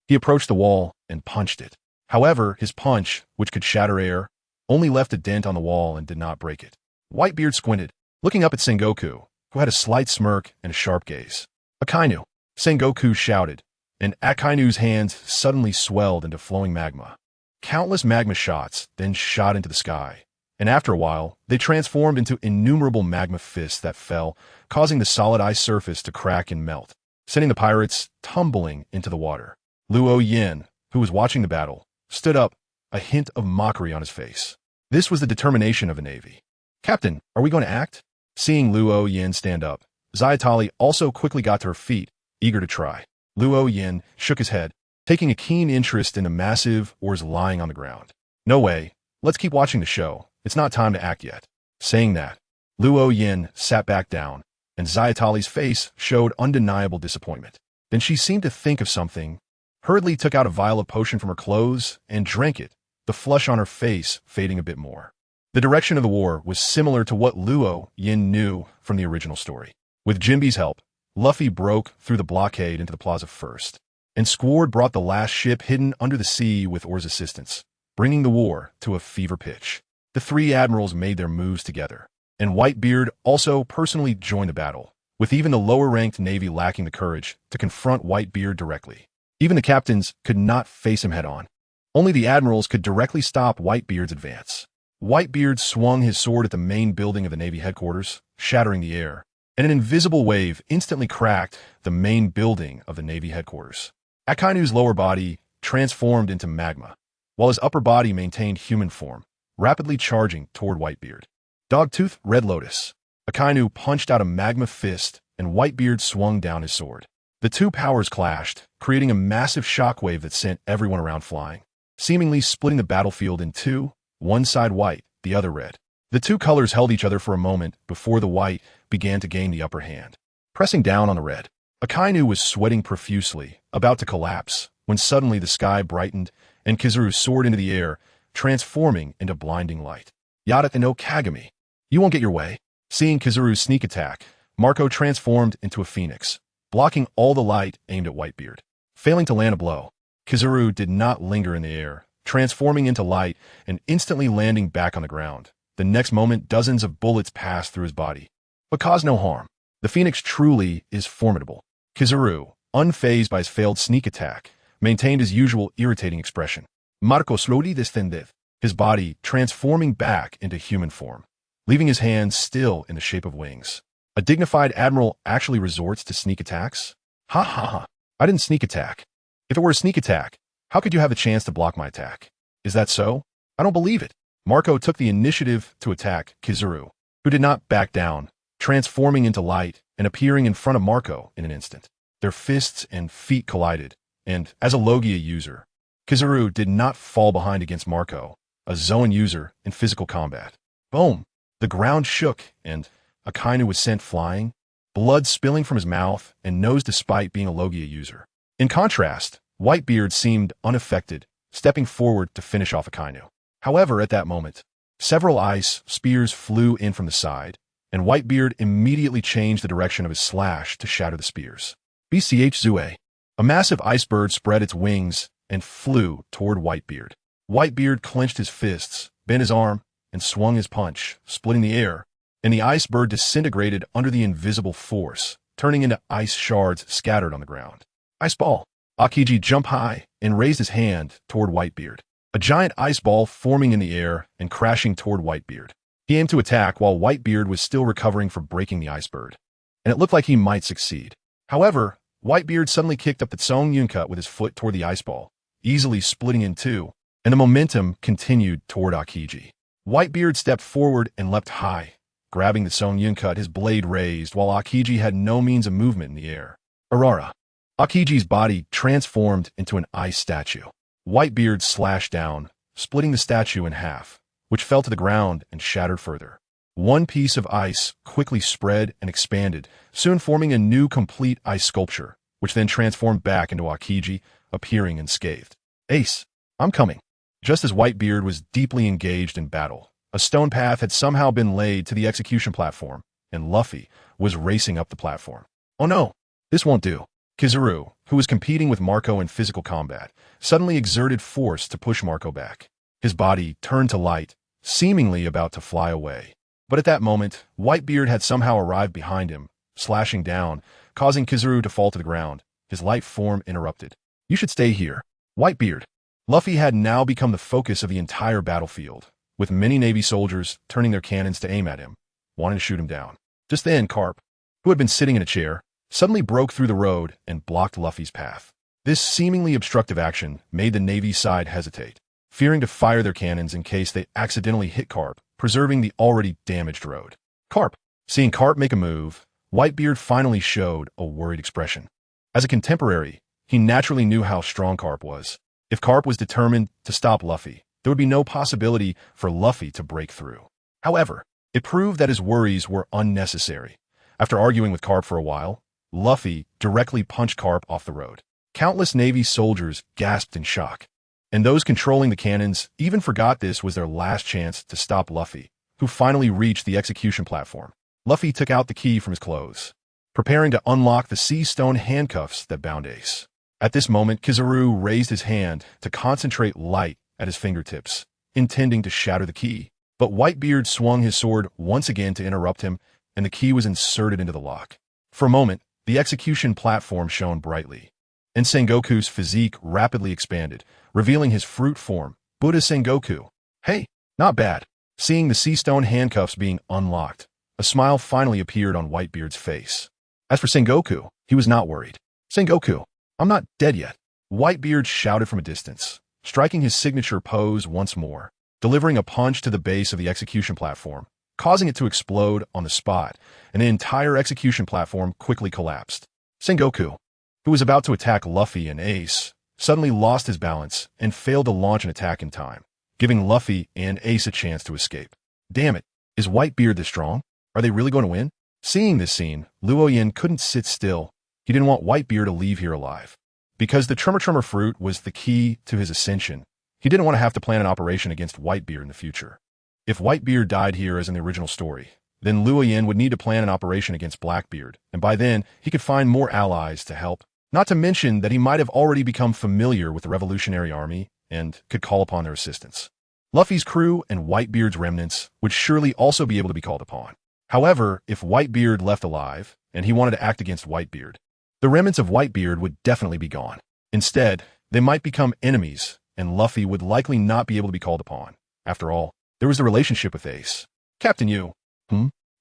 A: He approached the wall and punched it. However, his punch, which could shatter air, only left a dent on the wall and did not break it. Whitebeard squinted, looking up at Sengoku, who had a slight smirk and a sharp gaze. Akainu, Sengoku shouted, and Akainu's hands suddenly swelled into flowing magma. Countless magma shots then shot into the sky, and after a while, they transformed into innumerable magma fists that fell, causing the solid ice surface to crack and melt, sending the pirates tumbling into the water. Luo Yin, who was watching the battle, stood up, a hint of mockery on his face. This was the determination of the Navy. Captain, are we going to act? Seeing Luo Yin stand up, Zayatali also quickly got to her feet, eager to try. Luo Yin shook his head, taking a keen interest in the massive oars lying on the ground. No way. Let's keep watching the show. It's not time to act yet. Saying that, Luo Yin sat back down, and Zayatali's face showed undeniable disappointment. Then she seemed to think of something, hurriedly took out a vial of potion from her clothes and drank it, the flush on her face fading a bit more. The direction of the war was similar to what Luo Yin knew from the original story. With Jinbe's help, Luffy broke through the blockade into the plaza first, and Squard brought the last ship hidden under the sea with Or's assistance, bringing the war to a fever pitch. The three admirals made their moves together, and Whitebeard also personally joined the battle, with even the lower-ranked Navy lacking the courage to confront Whitebeard directly. Even the captains could not face him head-on. Only the admirals could directly stop Whitebeard's advance. Whitebeard swung his sword at the main building of the Navy headquarters, shattering the air, and an invisible wave instantly cracked the main building of the Navy headquarters. Akainu's lower body transformed into magma, while his upper body maintained human form, rapidly charging toward Whitebeard. Dogtooth Red Lotus. Akainu punched out a magma fist, and Whitebeard swung down his sword. The two powers clashed, creating a massive shockwave that sent everyone around flying, seemingly splitting the battlefield in two, one side white, the other red. The two colors held each other for a moment before the white began to gain the upper hand. Pressing down on the red, Akainu was sweating profusely, about to collapse, when suddenly the sky brightened and Kizaru soared into the air, transforming into blinding light. Yada no Kagami. You won't get your way. Seeing Kizaru's sneak attack, Marco transformed into a phoenix, blocking all the light aimed at Whitebeard. Failing to land a blow, Kizaru did not linger in the air, transforming into light and instantly landing back on the ground. The next moment, dozens of bullets passed through his body, but caused no harm. The phoenix truly is formidable. Kizaru, unfazed by his failed sneak attack, maintained his usual irritating expression. Marco slowly descended, his body transforming back into human form, leaving his hands still in the shape of wings. A dignified admiral actually resorts to sneak attacks? Ha ha ha. I didn't sneak attack. If it were a sneak attack, how could you have the chance to block my attack? Is that so? I don't believe it. Marco took the initiative to attack Kizaru, who did not back down, transforming into light and appearing in front of Marco in an instant. Their fists and feet collided, and as a Logia user, Kizaru did not fall behind against Marco, a Zoan user in physical combat. Boom! The ground shook, and Akainu was sent flying, blood spilling from his mouth and nose despite being a Logia user. In contrast, Whitebeard seemed unaffected, stepping forward to finish off Akainu. However, at that moment, several ice spears flew in from the side, and Whitebeard immediately changed the direction of his slash to shatter the spears. BCH Zue. A massive ice bird spread its wings and flew toward Whitebeard. Whitebeard clenched his fists, bent his arm, and swung his punch, splitting the air, and the ice bird disintegrated under the invisible force, turning into ice shards scattered on the ground. Ice ball. Akiji jumped high and raised his hand toward Whitebeard, a giant ice ball forming in the air and crashing toward Whitebeard. He aimed to attack while Whitebeard was still recovering from breaking the ice bird, and it looked like he might succeed. However, Whitebeard suddenly kicked up the Tsong Yuncut with his foot toward the ice ball, easily splitting in two, and the momentum continued toward Akiji. Whitebeard stepped forward and leapt high, grabbing the Tsong Yuncut, his blade raised, while Akiji had no means of movement in the air. Aurora. Akiji's body transformed into an ice statue. Whitebeard slashed down, splitting the statue in half, which fell to the ground and shattered further. One piece of ice quickly spread and expanded, soon forming a new complete ice sculpture, which then transformed back into Akiji, appearing unscathed. Ace, I'm coming. Just as Whitebeard was deeply engaged in battle, a stone path had somehow been laid to the execution platform, and Luffy was racing up the platform. Oh no, this won't do. Kizaru, who was competing with Marco in physical combat, suddenly exerted force to push Marco back. His body turned to light, seemingly about to fly away. But at that moment, Whitebeard had somehow arrived behind him, slashing down, causing Kizaru to fall to the ground. His light form interrupted. You should stay here. Whitebeard. Luffy had now become the focus of the entire battlefield, with many Navy soldiers turning their cannons to aim at him, wanting to shoot him down. Just then, Carp, who had been sitting in a chair, suddenly broke through the road and blocked Luffy's path. This seemingly obstructive action made the Navy side hesitate, fearing to fire their cannons in case they accidentally hit Carp, preserving the already damaged road. Carp. Seeing Carp make a move, Whitebeard finally showed a worried expression. As a contemporary, he naturally knew how strong Carp was. If Carp was determined to stop Luffy, there would be no possibility for Luffy to break through. However, it proved that his worries were unnecessary. After arguing with Carp for a while, Luffy directly punched Carp off the road. Countless Navy soldiers gasped in shock, and those controlling the cannons even forgot this was their last chance to stop Luffy, who finally reached the execution platform. Luffy took out the key from his clothes, preparing to unlock the sea stone handcuffs that bound Ace. At this moment, Kizaru raised his hand to concentrate light at his fingertips, intending to shatter the key. But Whitebeard swung his sword once again to interrupt him, and the key was inserted into the lock. For a moment, the execution platform shone brightly, and Sengoku's physique rapidly expanded, revealing his fruit form, Buddha Sengoku. Hey, not bad. Seeing the sea stone handcuffs being unlocked, a smile finally appeared on Whitebeard's face. As for Sengoku, he was not worried. Sengoku, I'm not dead yet. Whitebeard shouted from a distance, striking his signature pose once more, delivering a punch to the base of the execution platform, causing it to explode on the spot, and the entire execution platform quickly collapsed. Sengoku, who was about to attack Luffy and Ace, suddenly lost his balance and failed to launch an attack in time, giving Luffy and Ace a chance to escape. Damn it, is Whitebeard this strong? Are they really going to win? Seeing this scene, Luoyin couldn't sit still. He didn't want Whitebeard to leave here alive. Because the tremor fruit was the key to his ascension, he didn't want to have to plan an operation against Whitebeard in the future. If Whitebeard died here as in the original story, then Luo Yin would need to plan an operation against Blackbeard, and by then, he could find more allies to help. Not to mention that he might have already become familiar with the Revolutionary Army and could call upon their assistance. Luffy's crew and Whitebeard's remnants would surely also be able to be called upon. However, if Whitebeard left alive, and he wanted to act against Whitebeard, the remnants of Whitebeard would definitely be gone. Instead, they might become enemies, and Luffy would likely not be able to be called upon. After all, there was a relationship with Ace. Captain, you.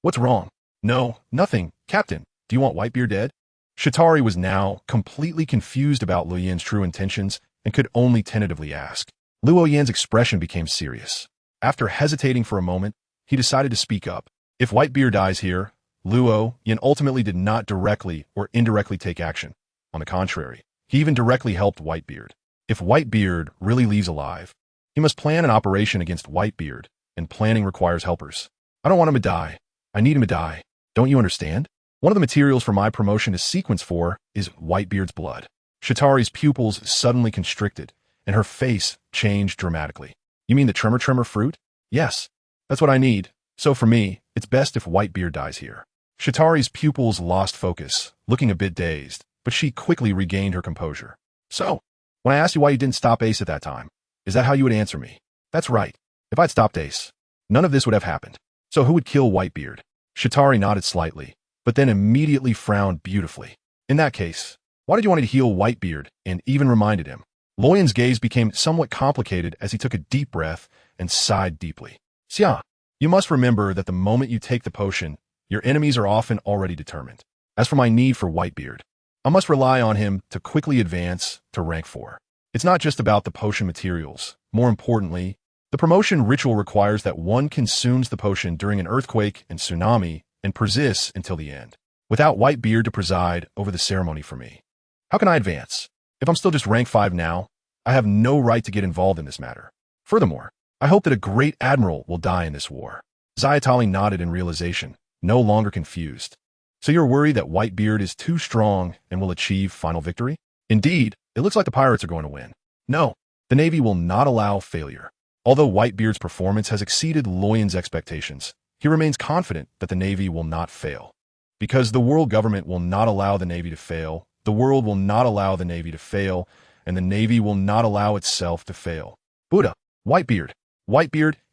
A: What's wrong? No, nothing. Captain, do you want Whitebeard dead? Chitauri was now completely confused about Luo Yin's true intentions and could only tentatively ask. Luo Yin's expression became serious. After hesitating for a moment, he decided to speak up. If Whitebeard dies here, Luo Yin ultimately did not directly or indirectly take action. On the contrary, he even directly helped Whitebeard. If Whitebeard really leaves alive, he must plan an operation against Whitebeard, and planning requires helpers. I don't want him to die. I need him to die. Don't you understand? One of the materials for my promotion to sequence 4 is Whitebeard's blood. Chitauri's pupils suddenly constricted, and her face changed dramatically. You mean the tremor fruit? Yes, that's what I need. So for me, it's best if Whitebeard dies here. Chitauri's pupils lost focus, looking a bit dazed, but she quickly regained her composure. So, when I asked you why you didn't stop Ace at that time, is that how you would answer me? That's right. If I'd stopped Ace, none of this would have happened. So who would kill Whitebeard? Chitauri nodded slightly, but then immediately frowned beautifully. In that case, why did you want to heal Whitebeard and even reminded him? Luo Yin's gaze became somewhat complicated as he took a deep breath and sighed deeply. Xia, you must remember that the moment you take the potion, your enemies are often already determined. As for my need for Whitebeard, I must rely on him to quickly advance to rank 4. It's not just about the potion materials. More importantly, the promotion ritual requires that one consumes the potion during an earthquake and tsunami and persists until the end, without Whitebeard to preside over the ceremony for me. How can I advance? If I'm still just rank 5 now, I have no right to get involved in this matter. Furthermore, I hope that a great admiral will die in this war. Zayatali nodded in realization, no longer confused. So you're worried that Whitebeard is too strong and will achieve final victory? Indeed, it looks like the pirates are going to win. No, the Navy will not allow failure. Although Whitebeard's performance has exceeded Luo Yin's expectations, he remains confident that the Navy will not fail. Because the world government will not allow the Navy to fail, the world will not allow the Navy to fail, and the Navy will not allow itself to fail. Buddha, Whitebeard,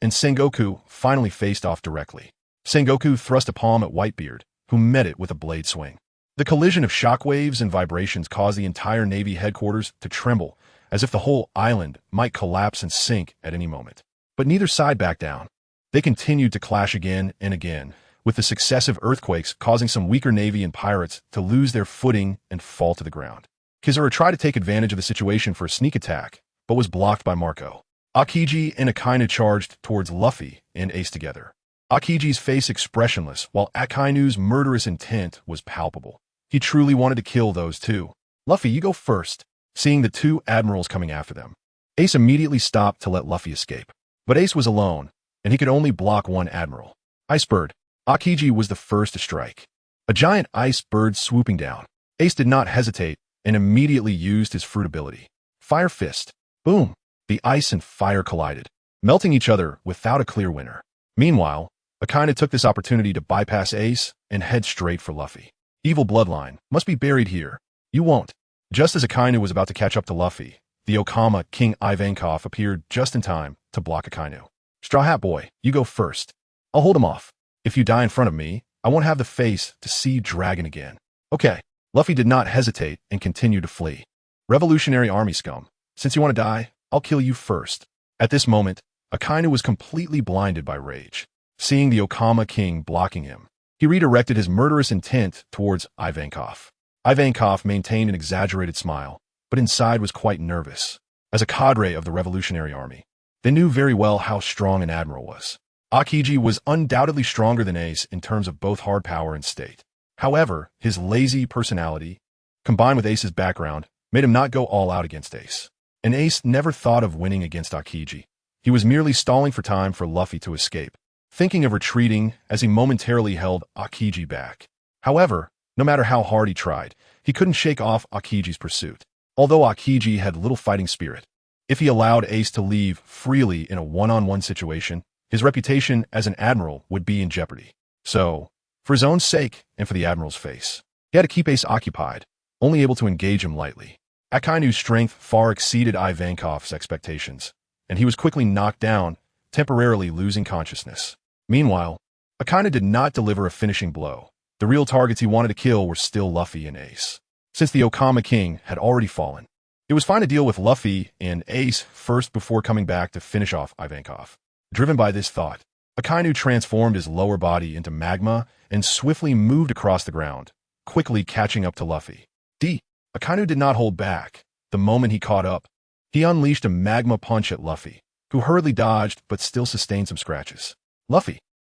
A: and Sengoku finally faced off directly. Sengoku thrust a palm at Whitebeard, who met it with a blade swing. The collision of shockwaves and vibrations caused the entire Navy headquarters to tremble, as if the whole island might collapse and sink at any moment. But neither side backed down. They continued to clash again and again, with the successive earthquakes causing some weaker Navy and pirates to lose their footing and fall to the ground. Kizura tried to take advantage of the situation for a sneak attack, but was blocked by Marco. Akiji and Akainu charged towards Luffy and Ace together. Akiji's face expressionless, while Akainu's murderous intent was palpable. He truly wanted to kill those two. Luffy, you go first. Seeing the two admirals coming after them, Ace immediately stopped to let Luffy escape. But Ace was alone, and he could only block one admiral. Ice Bird. Akiji was the first to strike. A giant ice bird swooping down. Ace did not hesitate and immediately used his fruit ability. Fire Fist. Boom. The ice and fire collided, melting each other without a clear winner. Meanwhile, Akainu took this opportunity to bypass Ace and head straight for Luffy. Evil bloodline must be buried here. You won't. Just as Akainu was about to catch up to Luffy, the Okama King Ivankov appeared just in time to block Akainu. Straw Hat Boy, you go first. I'll hold him off. If you die in front of me, I won't have the face to see Dragon again. Okay. Luffy did not hesitate and continued to flee. Revolutionary Army scum. Since you want to die, I'll kill you first. At this moment, Akainu was completely blinded by rage. Seeing the Okama King blocking him, he redirected his murderous intent towards Ivankov. Ivankov maintained an exaggerated smile, but inside was quite nervous. As a cadre of the Revolutionary Army, they knew very well how strong an admiral was. Akiji was undoubtedly stronger than Ace in terms of both hard power and state. However, his lazy personality, combined with Ace's background, made him not go all out against Ace. And Ace never thought of winning against Akiji. He was merely stalling for time for Luffy to escape, thinking of retreating as he momentarily held Akiji back. However, no matter how hard he tried, he couldn't shake off Akiji's pursuit. Although Akiji had little fighting spirit, if he allowed Ace to leave freely in a one-on-one situation, his reputation as an admiral would be in jeopardy. So, for his own sake and for the admiral's face, he had to keep Ace occupied, only able to engage him lightly. Akainu's strength far exceeded Ivankov's expectations, and he was quickly knocked down, temporarily losing consciousness. Meanwhile, Akainu did not deliver a finishing blow. The real targets he wanted to kill were still Luffy and Ace. Since the Okama King had already fallen, it was fine to deal with Luffy and Ace first before coming back to finish off Ivankov. Driven by this thought, Akainu transformed his lower body into magma and swiftly moved across the ground, quickly catching up to Luffy. Akainu did not hold back. The moment he caught up, he unleashed a magma punch at Luffy, who hurriedly dodged but still sustained some scratches.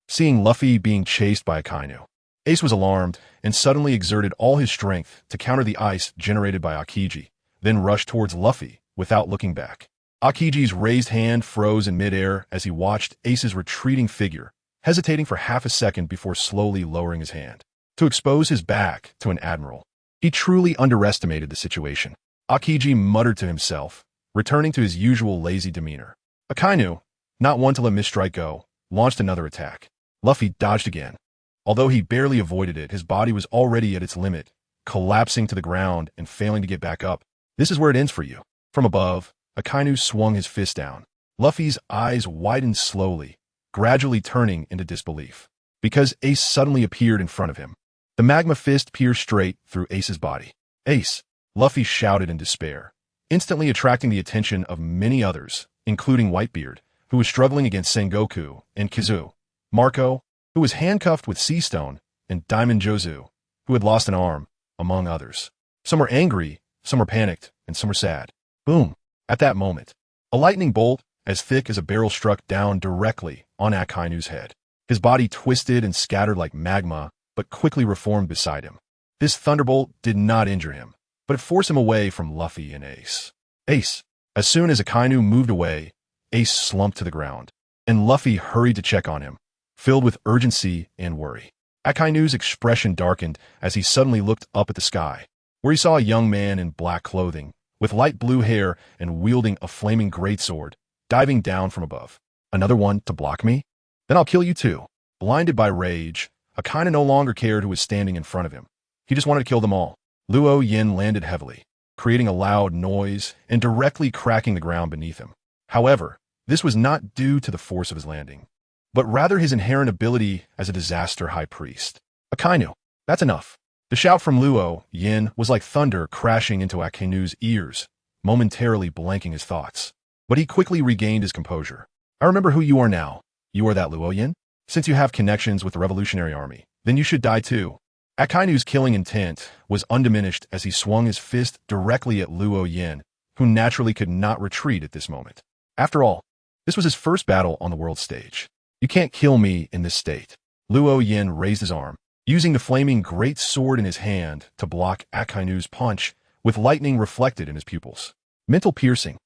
A: Seeing Luffy being chased by Akainu, Ace was alarmed and suddenly exerted all his strength to counter the ice generated by Akiji, then rushed towards Luffy without looking back. Akiji's raised hand froze in midair as he watched Ace's retreating figure, hesitating for half a second before slowly lowering his hand to expose his back to an admiral. He truly underestimated the situation. Akiji muttered to himself, returning to his usual lazy demeanor. Akainu, not one to let misstrike go, launched another attack. Luffy dodged again. Although he barely avoided it, his body was already at its limit, collapsing to the ground and failing to get back up. This is where it ends for you. From above, Akainu swung his fist down. Luffy's eyes widened slowly, gradually turning into disbelief, because Ace suddenly appeared in front of him. The magma fist pierced straight through Ace's body. "Ace!" Luffy shouted in despair, instantly attracting the attention of many others, including Whitebeard, who was struggling against Sengoku, and Kizu, Marco, who was handcuffed with Sea Stone, and Diamond Jozu, who had lost an arm, among others. Some were angry, some were panicked, and some were sad. Boom! At that moment, a lightning bolt, as thick as a barrel, struck down directly on Akainu's head. His body twisted and scattered like magma, but quickly reformed beside him. This thunderbolt did not injure him, but it forced him away from Luffy and Ace. Ace! As soon as Akainu moved away, Ace slumped to the ground, and Luffy hurried to check on him, filled with urgency and worry. Akainu's expression darkened as he suddenly looked up at the sky, where he saw a young man in black clothing, with light blue hair and wielding a flaming greatsword, diving down from above. "Another one to block me? Then I'll kill you too." Blinded by rage, Akainu no longer cared who was standing in front of him. He just wanted to kill them all. Luo Yin landed heavily, creating a loud noise and directly cracking the ground beneath him. However, this was not due to the force of his landing, but rather his inherent ability as a disaster high priest. "Akainu, that's enough." The shout from Luo Yin was like thunder crashing into Akainu's ears, momentarily blanking his thoughts. But he quickly regained his composure. "I remember who you are now. You are that Luo Yin? Since you have connections with the Revolutionary Army, then you should die too." Akainu's killing intent was undiminished as he swung his fist directly at Luo Yin, who naturally could not retreat at this moment. After all, this was his first battle on the world stage. "You can't kill me in this state." Luo Yin raised his arm, using the flaming great sword in his hand to block Akainu's punch, with lightning reflected in his pupils. Mental piercing.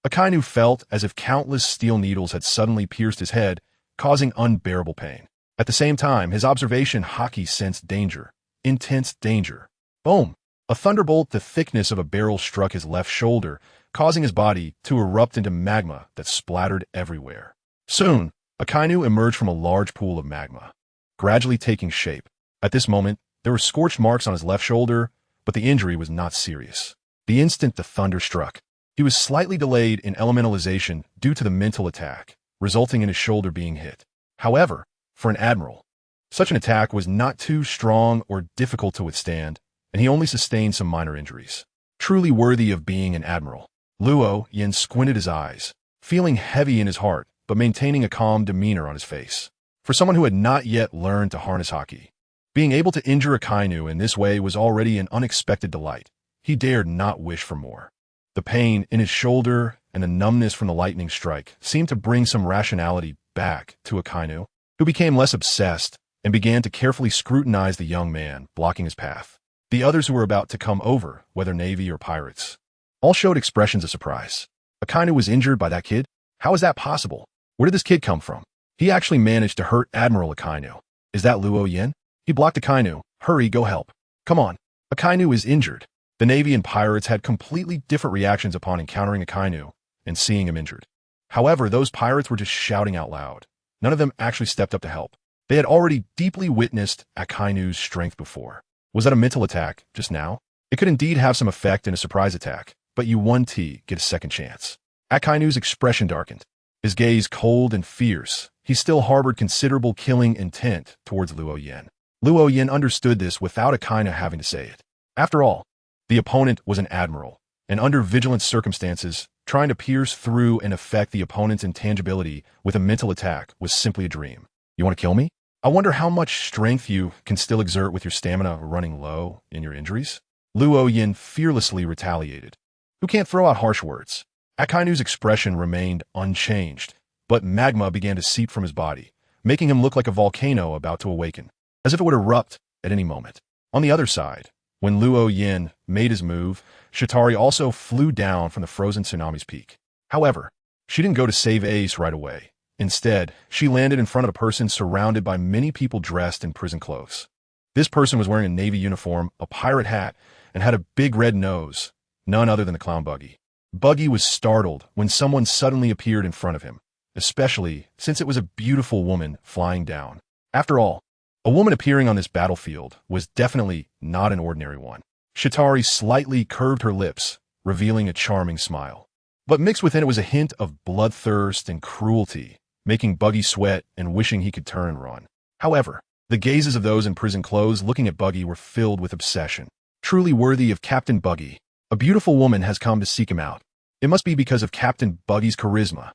A: Akainu felt as if countless steel needles had suddenly pierced his head, causing unbearable pain. At the same time, his observation Haki sensed danger. Intense danger. Boom! A thunderbolt the thickness of a barrel struck his left shoulder, causing his body to erupt into magma that splattered everywhere. Soon, Akainu emerged from a large pool of magma, gradually taking shape. At this moment, there were scorched marks on his left shoulder, but the injury was not serious. The instant the thunder struck, he was slightly delayed in elementalization due to the mental attack, resulting in his shoulder being hit. However, for an admiral, such an attack was not too strong or difficult to withstand, and he only sustained some minor injuries. Truly worthy of being an admiral. Luo Yin squinted his eyes, feeling heavy in his heart, but maintaining a calm demeanor on his face. For someone who had not yet learned to harness Haki, being able to injure Akainu in this way was already an unexpected delight. He dared not wish for more. The pain in his shoulder and the numbness from the lightning strike seemed to bring some rationality back to Akainu, who became less obsessed and began to carefully scrutinize the young man blocking his path. The others who were about to come over, whether Navy or pirates, all showed expressions of surprise. Akainu was injured by that kid? How is that possible? Where did this kid come from? He actually managed to hurt Admiral Akainu. Is that Luo Yin? He blocked Akainu. Hurry, go help. Come on. Akainu is injured. The Navy and pirates had completely different reactions upon encountering Akainu and seeing him injured. However, those pirates were just shouting out loud. None of them actually stepped up to help. They had already deeply witnessed Akainu's strength before. Was that a mental attack just now? It could indeed have some effect in a surprise attack, but you 1T get a second chance. Akainu's expression darkened. His gaze cold and fierce. He still harbored considerable killing intent towards Luo Yin. Luo Yin understood this without Akainu having to say it. After all, the opponent was an admiral, and under vigilant circumstances, trying to pierce through and affect the opponent's intangibility with a mental attack was simply a dream. You want to kill me? I wonder how much strength you can still exert with your stamina running low in your injuries? Luo Yin fearlessly retaliated. Who can't throw out harsh words? Akainu's expression remained unchanged, but magma began to seep from his body, making him look like a volcano about to awaken, as if it would erupt at any moment. On the other side, when Luo Yin made his move, Chitauri also flew down from the frozen tsunami's peak. However, she didn't go to save Ace right away. Instead, she landed in front of a person surrounded by many people dressed in prison clothes. This person was wearing a Navy uniform, a pirate hat, and had a big red nose, none other than the clown Buggy. Buggy was startled when someone suddenly appeared in front of him, especially since it was a beautiful woman flying down. After all, a woman appearing on this battlefield was definitely not an ordinary one. Chitauri slightly curved her lips, revealing a charming smile. But mixed within it was a hint of bloodthirst and cruelty, making Buggy sweat and wishing he could turn and run. However, the gazes of those in prison clothes looking at Buggy were filled with obsession. Truly worthy of Captain Buggy, a beautiful woman has come to seek him out. It must be because of Captain Buggy's charisma.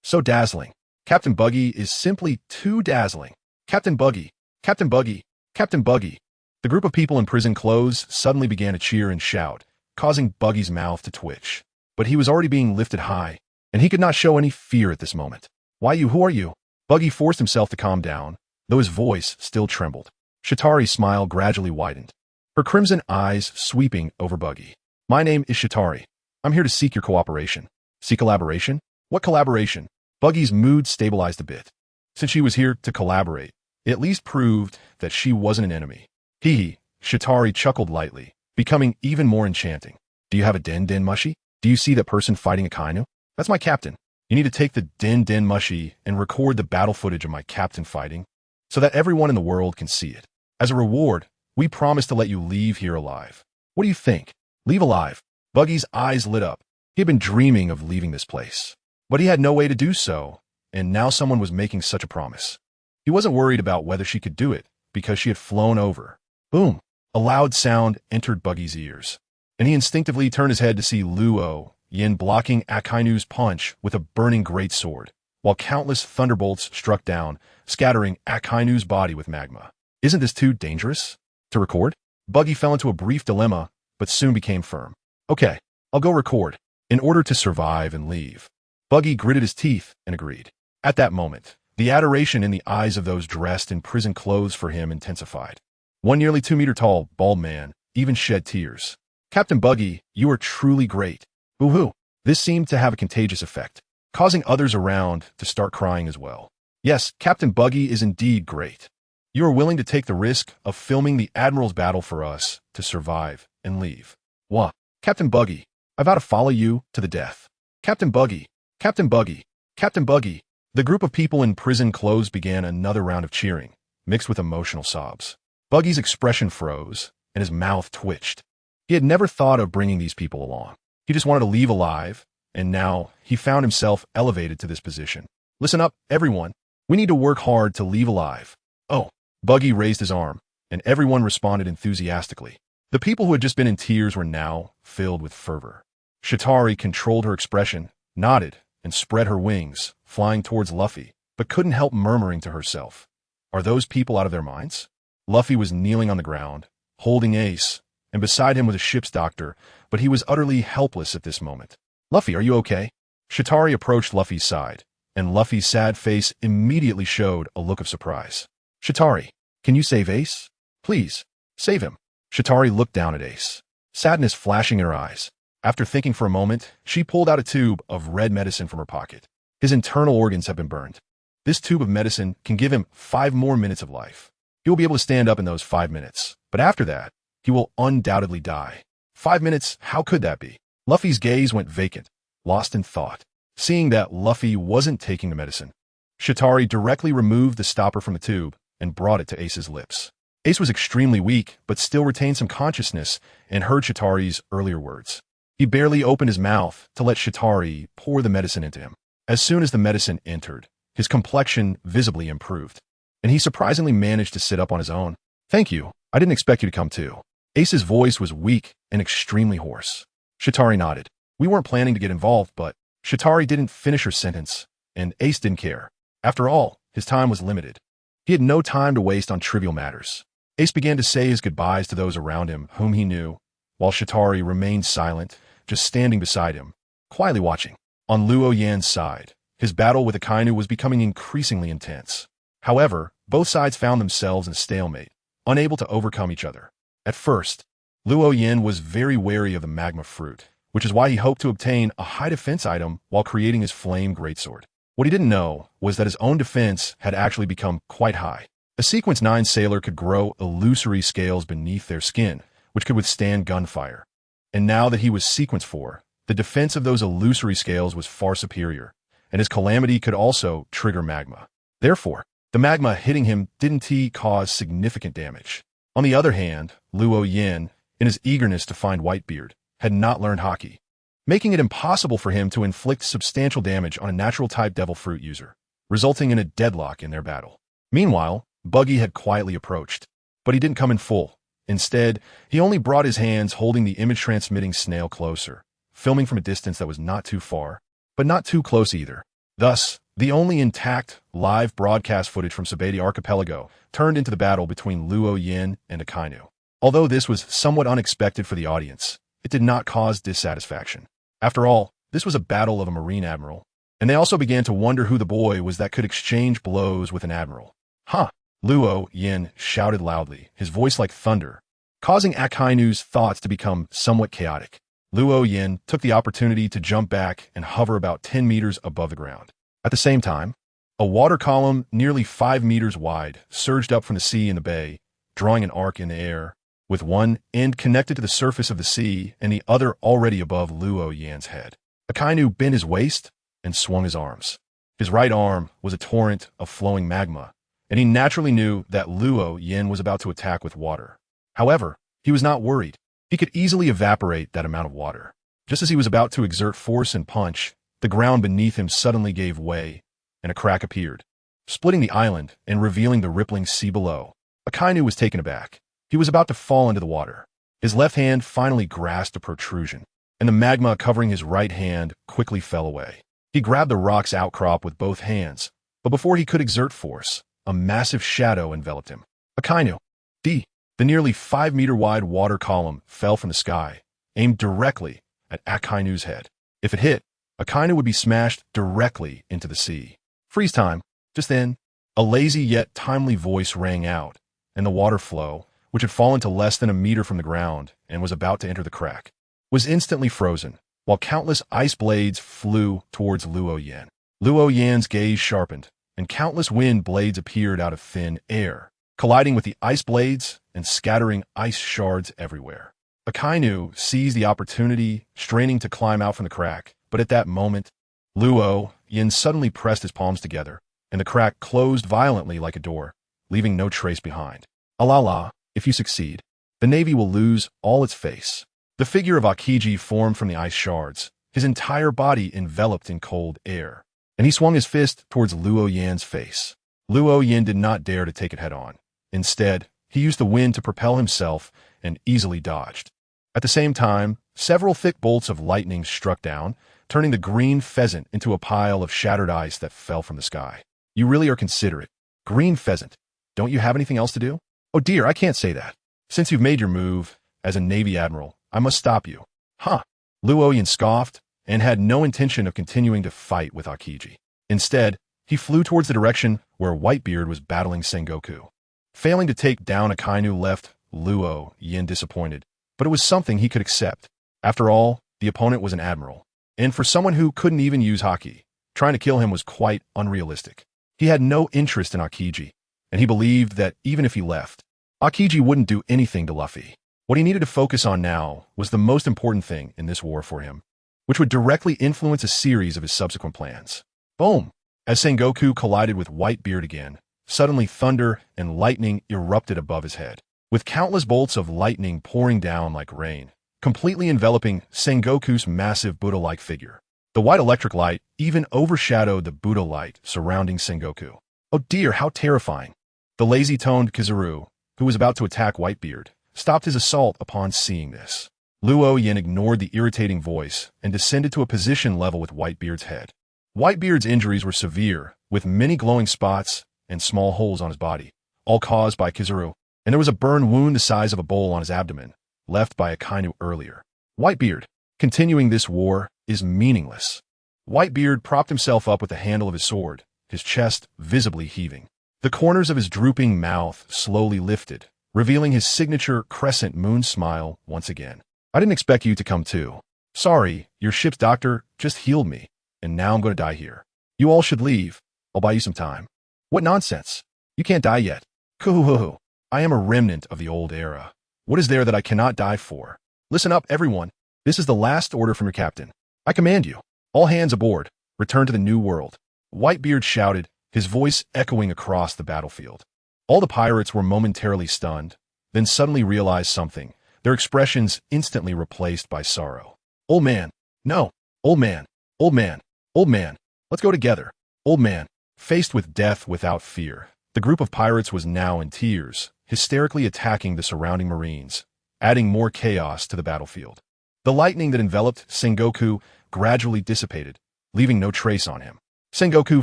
A: So dazzling. Captain Buggy is simply too dazzling. Captain Buggy, Captain Buggy, Captain Buggy. The group of people in prison clothes suddenly began to cheer and shout, causing Buggy's mouth to twitch. But he was already being lifted high, and he could not show any fear at this moment. Why you? Who are you? Buggy forced himself to calm down, though his voice still trembled. Chitauri's smile gradually widened, her crimson eyes sweeping over Buggy. My name is Chitauri. I'm here to seek your cooperation. Seek collaboration? What collaboration? Buggy's mood stabilized a bit. Since she was here to collaborate, it at least proved that she wasn't an enemy. Chitauri chuckled lightly, becoming even more enchanting. Do you have a den mushy? Do you see that person fighting Akainu? That's my captain. You need to take the den mushy and record the battle footage of my captain fighting, so that everyone in the world can see it. As a reward, we promise to let you leave here alive. What do you think? Leave alive. Buggy's eyes lit up. He had been dreaming of leaving this place, but he had no way to do so, and now someone was making such a promise. He wasn't worried about whether she could do it, because she had flown over. Boom! A loud sound entered Buggy's ears, and he instinctively turned his head to see Luo Yin blocking Akainu's punch with a burning greatsword, while countless thunderbolts struck down, scattering Akainu's body with magma. Isn't this too dangerous to record? Buggy fell into a brief dilemma, but soon became firm. Okay, I'll go record, in order to survive and leave. Buggy gritted his teeth and agreed. At that moment, the adoration in the eyes of those dressed in prison clothes for him intensified. One nearly 2-meter-tall, bald man even shed tears. Captain Buggy, you are truly great. Woohoo! This seemed to have a contagious effect, causing others around to start crying as well. Yes, Captain Buggy is indeed great. You are willing to take the risk of filming the Admiral's battle for us to survive and leave. Wah! Captain Buggy, I vow to follow you to the death. Captain Buggy, Captain Buggy, Captain Buggy. The group of people in prison clothes began another round of cheering, mixed with emotional sobs. Buggy's expression froze, and his mouth twitched. He had never thought of bringing these people along. He just wanted to leave alive, and now he found himself elevated to this position. Listen up, everyone. We need to work hard to leave alive. Oh, Buggy raised his arm, and everyone responded enthusiastically. The people who had just been in tears were now filled with fervor. Chitauri controlled her expression, nodded, and spread her wings, flying towards Luffy, but couldn't help murmuring to herself, "Are those people out of their minds?" Luffy was kneeling on the ground, holding Ace, and beside him was a ship's doctor, but he was utterly helpless at this moment. "Luffy, are you okay?" Chitauri approached Luffy's side, and Luffy's sad face immediately showed a look of surprise. "Chitauri, can you save Ace? Please, save him." Chitauri looked down at Ace, sadness flashing in her eyes. After thinking for a moment, she pulled out a tube of red medicine from her pocket. His internal organs have been burned. This tube of medicine can give him 5 more minutes of life. He will be able to stand up in those 5 minutes, but after that, he will undoubtedly die. 5 minutes, how could that be? Luffy's gaze went vacant, lost in thought. Seeing that Luffy wasn't taking the medicine, Chitauri directly removed the stopper from the tube and brought it to Ace's lips. Ace was extremely weak, but still retained some consciousness and heard Chitauri's earlier words. He barely opened his mouth to let Chitauri pour the medicine into him. As soon as the medicine entered, his complexion visibly improved, and he surprisingly managed to sit up on his own. "Thank you. I didn't expect you to come too." Ace's voice was weak and extremely hoarse. Chitauri nodded. "We weren't planning to get involved, but..." Chitauri didn't finish her sentence, and Ace didn't care. After all, his time was limited. He had no time to waste on trivial matters. Ace began to say his goodbyes to those around him whom he knew, while Chitauri remained silent, just standing beside him, quietly watching. On Luo Yan's side, his battle with Akainu was becoming increasingly intense. However, both sides found themselves in a stalemate, unable to overcome each other. At first, Luo Yan was very wary of the magma fruit, which is why he hoped to obtain a high defense item while creating his flame greatsword. What he didn't know was that his own defense had actually become quite high. A Sequence 9 sailor could grow illusory scales beneath their skin, which could withstand gunfire. And now that he was Sequence 4, the defense of those illusory scales was far superior, and his calamity could also trigger magma. Therefore, the magma hitting him didn't cause significant damage. On the other hand, Luo Yan, in his eagerness to find Whitebeard, had not learned Haki, making it impossible for him to inflict substantial damage on a natural-type devil fruit user, resulting in a deadlock in their battle. Meanwhile, Buggy had quietly approached, but he didn't come in full. Instead, he only brought his hands holding the image-transmitting snail closer, filming from a distance that was not too far, but not too close either. Thus, the only intact, live broadcast footage from Sabeti Archipelago turned into the battle between Luo Yan and Akainu. Although this was somewhat unexpected for the audience, it did not cause dissatisfaction. After all, this was a battle of a Marine Admiral, and they also began to wonder who the boy was that could exchange blows with an Admiral. "Huh!" Luo Yan shouted loudly, his voice like thunder, causing Akainu's thoughts to become somewhat chaotic. Luo Yan took the opportunity to jump back and hover about 10 meters above the ground. At the same time, a water column nearly 5 meters wide surged up from the sea in the bay, drawing an arc in the air, with one end connected to the surface of the sea and the other already above Luo Yan's head. Akainu bent his waist and swung his arms. His right arm was a torrent of flowing magma, and he naturally knew that Luo Yan was about to attack with water. However, he was not worried. He could easily evaporate that amount of water. Just as he was about to exert force and punch, the ground beneath him suddenly gave way, and a crack appeared, splitting the island and revealing the rippling sea below. Akainu was taken aback. He was about to fall into the water. His left hand finally grasped a protrusion, and the magma covering his right hand quickly fell away. He grabbed the rock's outcrop with both hands, but before he could exert force, a massive shadow enveloped him. Akainu. The nearly 5-meter-wide water column fell from the sky, aimed directly at Akainu's head. If it hit, Akainu would be smashed directly into the sea. Freeze time. Just then, a lazy yet timely voice rang out, and the water flow, which had fallen to less than a meter from the ground and was about to enter the crack, was instantly frozen, while countless ice blades flew towards Luo Yan. Luo Yan's gaze sharpened, and countless wind blades appeared out of thin air, colliding with the ice blades and scattering ice shards everywhere. Akainu seized the opportunity, straining to climb out from the crack, but at that moment, Luo Yan suddenly pressed his palms together, and the crack closed violently like a door, leaving no trace behind. Alala, if you succeed, the Navy will lose all its face. The figure of Akiji formed from the ice shards, his entire body enveloped in cold air, and he swung his fist towards Luo Yan's face. Luo Yan did not dare to take it head-on. Instead, he used the wind to propel himself and easily dodged. At the same time, several thick bolts of lightning struck down, turning the green pheasant into a pile of shattered ice that fell from the sky. You really are considerate. Green pheasant. Don't you have anything else to do? Oh dear, I can't say that. Since you've made your move, as a Navy Admiral, I must stop you. Huh. Luo Yan scoffed and had no intention of continuing to fight with Akiji. Instead, he flew towards the direction where Whitebeard was battling Sengoku. Failing to take down Akainu left Luo Yan disappointed, but it was something he could accept. After all, the opponent was an admiral, and for someone who couldn't even use Haki, trying to kill him was quite unrealistic. He had no interest in Akiji, and he believed that even if he left, Akiji wouldn't do anything to Luffy. What he needed to focus on now was the most important thing in this war for him, which would directly influence a series of his subsequent plans. Boom! As Sengoku collided with Whitebeard again, suddenly thunder and lightning erupted above his head, with countless bolts of lightning pouring down like rain, completely enveloping Sengoku's massive Buddha-like figure. The white electric light even overshadowed the Buddha light surrounding Sengoku. Oh dear, how terrifying! The lazy-toned Kizaru, who was about to attack Whitebeard, stopped his assault upon seeing this. Luo Yin ignored the irritating voice and descended to a position level with Whitebeard's head. Whitebeard's injuries were severe, with many glowing spots and small holes on his body, all caused by Kizaru, and there was a burn wound the size of a bowl on his abdomen, left by Akainu earlier. Whitebeard, continuing this war is meaningless. Whitebeard propped himself up with the handle of his sword, his chest visibly heaving. The corners of his drooping mouth slowly lifted, revealing his signature crescent moon smile once again. I didn't expect you to come too. Sorry, your ship's doctor just healed me, and now I'm going to die here. You all should leave. I'll buy you some time. What nonsense. You can't die yet. Kuhuhuhu. I am a remnant of the old era. What is there that I cannot die for? Listen up, everyone. This is the last order from your captain. I command you. All hands aboard. Return to the new world. Whitebeard shouted, his voice echoing across the battlefield. All the pirates were momentarily stunned, then suddenly realized something, their expressions instantly replaced by sorrow. Old man. No. Old man. Old man. Old man. Let's go together. Old man. Faced with death without fear, the group of pirates was now in tears, hysterically attacking the surrounding marines, adding more chaos to the battlefield. The lightning that enveloped Sengoku gradually dissipated, leaving no trace on him. Sengoku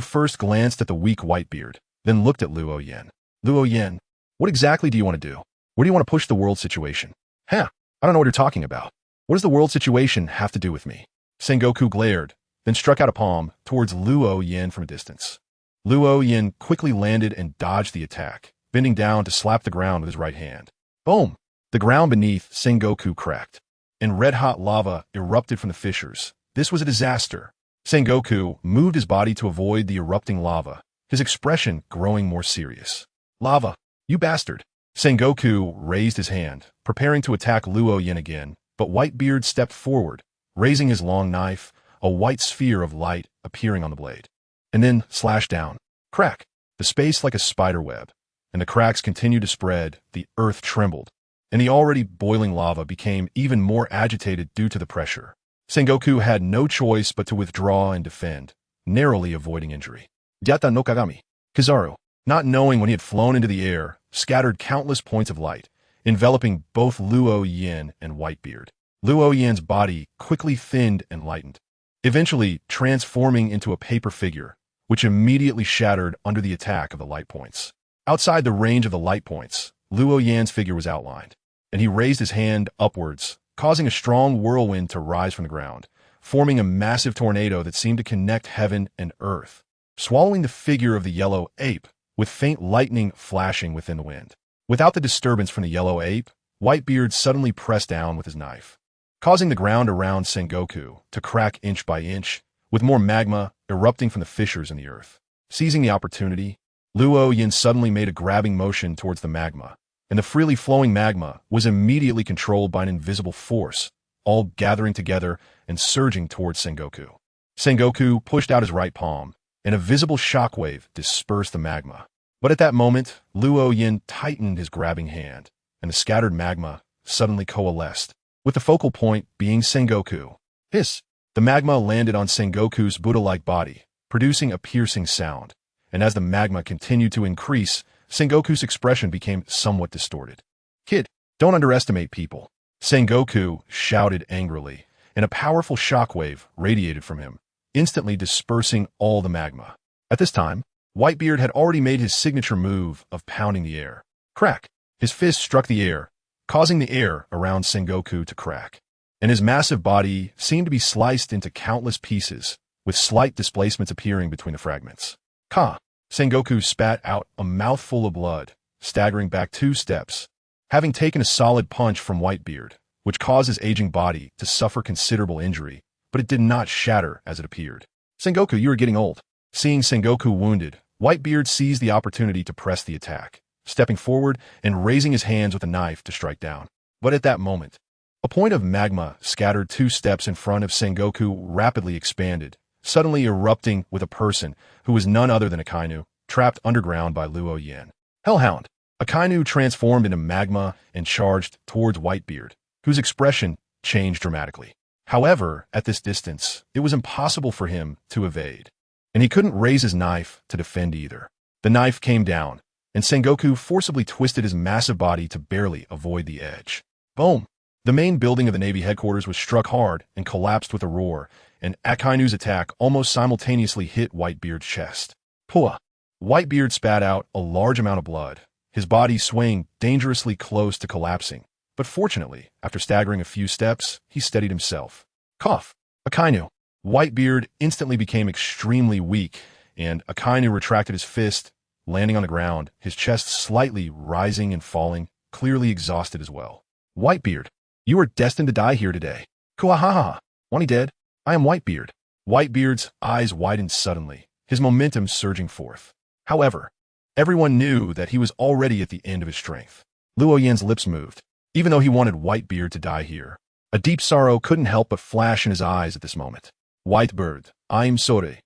A: first glanced at the weak Whitebeard, then looked at Luo Yin. Luo Yin, what exactly do you want to do? Where do you want to push the world situation? I don't know what you're talking about. What does the world situation have to do with me? Sengoku glared, then struck out a palm towards Luo Yin from a distance. Luo Yin quickly landed and dodged the attack, bending down to slap the ground with his right hand. Boom! The ground beneath Sengoku cracked, and red-hot lava erupted from the fissures. This was a disaster. Sengoku moved his body to avoid the erupting lava, his expression growing more serious. Lava, you bastard! Sengoku raised his hand, preparing to attack Luo Yin again, but Whitebeard stepped forward, raising his long knife, a white sphere of light appearing on the blade. And then slashed down. Crack! The space like a spider web, and the cracks continued to spread, the earth trembled, and the already boiling lava became even more agitated due to the pressure. Sengoku had no choice but to withdraw and defend, narrowly avoiding injury. Gyata no Kagami. Kizaru, not knowing when he had flown into the air, scattered countless points of light, enveloping both Luo Yin and Whitebeard. Luo Yin's body quickly thinned and lightened, eventually transforming into a paper figure, which immediately shattered under the attack of the light points. Outside the range of the light points, Luo Yan's figure was outlined, and he raised his hand upwards, causing a strong whirlwind to rise from the ground, forming a massive tornado that seemed to connect heaven and earth, swallowing the figure of the yellow ape, with faint lightning flashing within the wind. Without the disturbance from the yellow ape, Whitebeard suddenly pressed down with his knife, causing the ground around Sengoku to crack inch by inch, with more magma erupting from the fissures in the earth. Seizing the opportunity, Luo Yin suddenly made a grabbing motion towards the magma, and the freely flowing magma was immediately controlled by an invisible force, all gathering together and surging towards Sengoku. Sengoku pushed out his right palm, and a visible shockwave dispersed the magma. But at that moment, Luo Yin tightened his grabbing hand, and the scattered magma suddenly coalesced, with the focal point being Sengoku. Hiss! The magma landed on Sengoku's Buddha-like body, producing a piercing sound, and as the magma continued to increase, Sengoku's expression became somewhat distorted. Kid, don't underestimate people. Sengoku shouted angrily, and a powerful shockwave radiated from him, instantly dispersing all the magma. At this time, Whitebeard had already made his signature move of pounding the air. Crack! His fist struck the air, causing the air around Sengoku to crack, and his massive body seemed to be sliced into countless pieces, with slight displacements appearing between the fragments. Ka! Sengoku spat out a mouthful of blood, staggering back 2 steps, having taken a solid punch from Whitebeard, which caused his aging body to suffer considerable injury, but it did not shatter as it appeared. Sengoku, you are getting old. Seeing Sengoku wounded, Whitebeard seized the opportunity to press the attack, stepping forward and raising his hands with a knife to strike down. But at that moment, a point of magma scattered 2 steps in front of Sengoku rapidly expanded, suddenly erupting with a person who was none other than Akainu, trapped underground by Luo Yan. Hellhound! Akainu transformed into magma and charged towards Whitebeard, whose expression changed dramatically. However, at this distance, it was impossible for him to evade, and he couldn't raise his knife to defend either. The knife came down, and Sengoku forcibly twisted his massive body to barely avoid the edge. Boom! The main building of the Navy headquarters was struck hard and collapsed with a roar, and Akainu's attack almost simultaneously hit Whitebeard's chest. Pua! Whitebeard spat out a large amount of blood, his body swaying dangerously close to collapsing. But fortunately, after staggering a few steps, he steadied himself. Cough! Akainu! Whitebeard instantly became extremely weak, and Akainu retracted his fist, landing on the ground, his chest slightly rising and falling, clearly exhausted as well. Whitebeard, you are destined to die here today. Kuahaha! Wani dead? I am Whitebeard. Whitebeard's eyes widened suddenly, his momentum surging forth. However, everyone knew that he was already at the end of his strength. Luo Yan's lips moved, even though he wanted Whitebeard to die here. A deep sorrow couldn't help but flash in his eyes at this moment. Whitebeard, I'm sorry.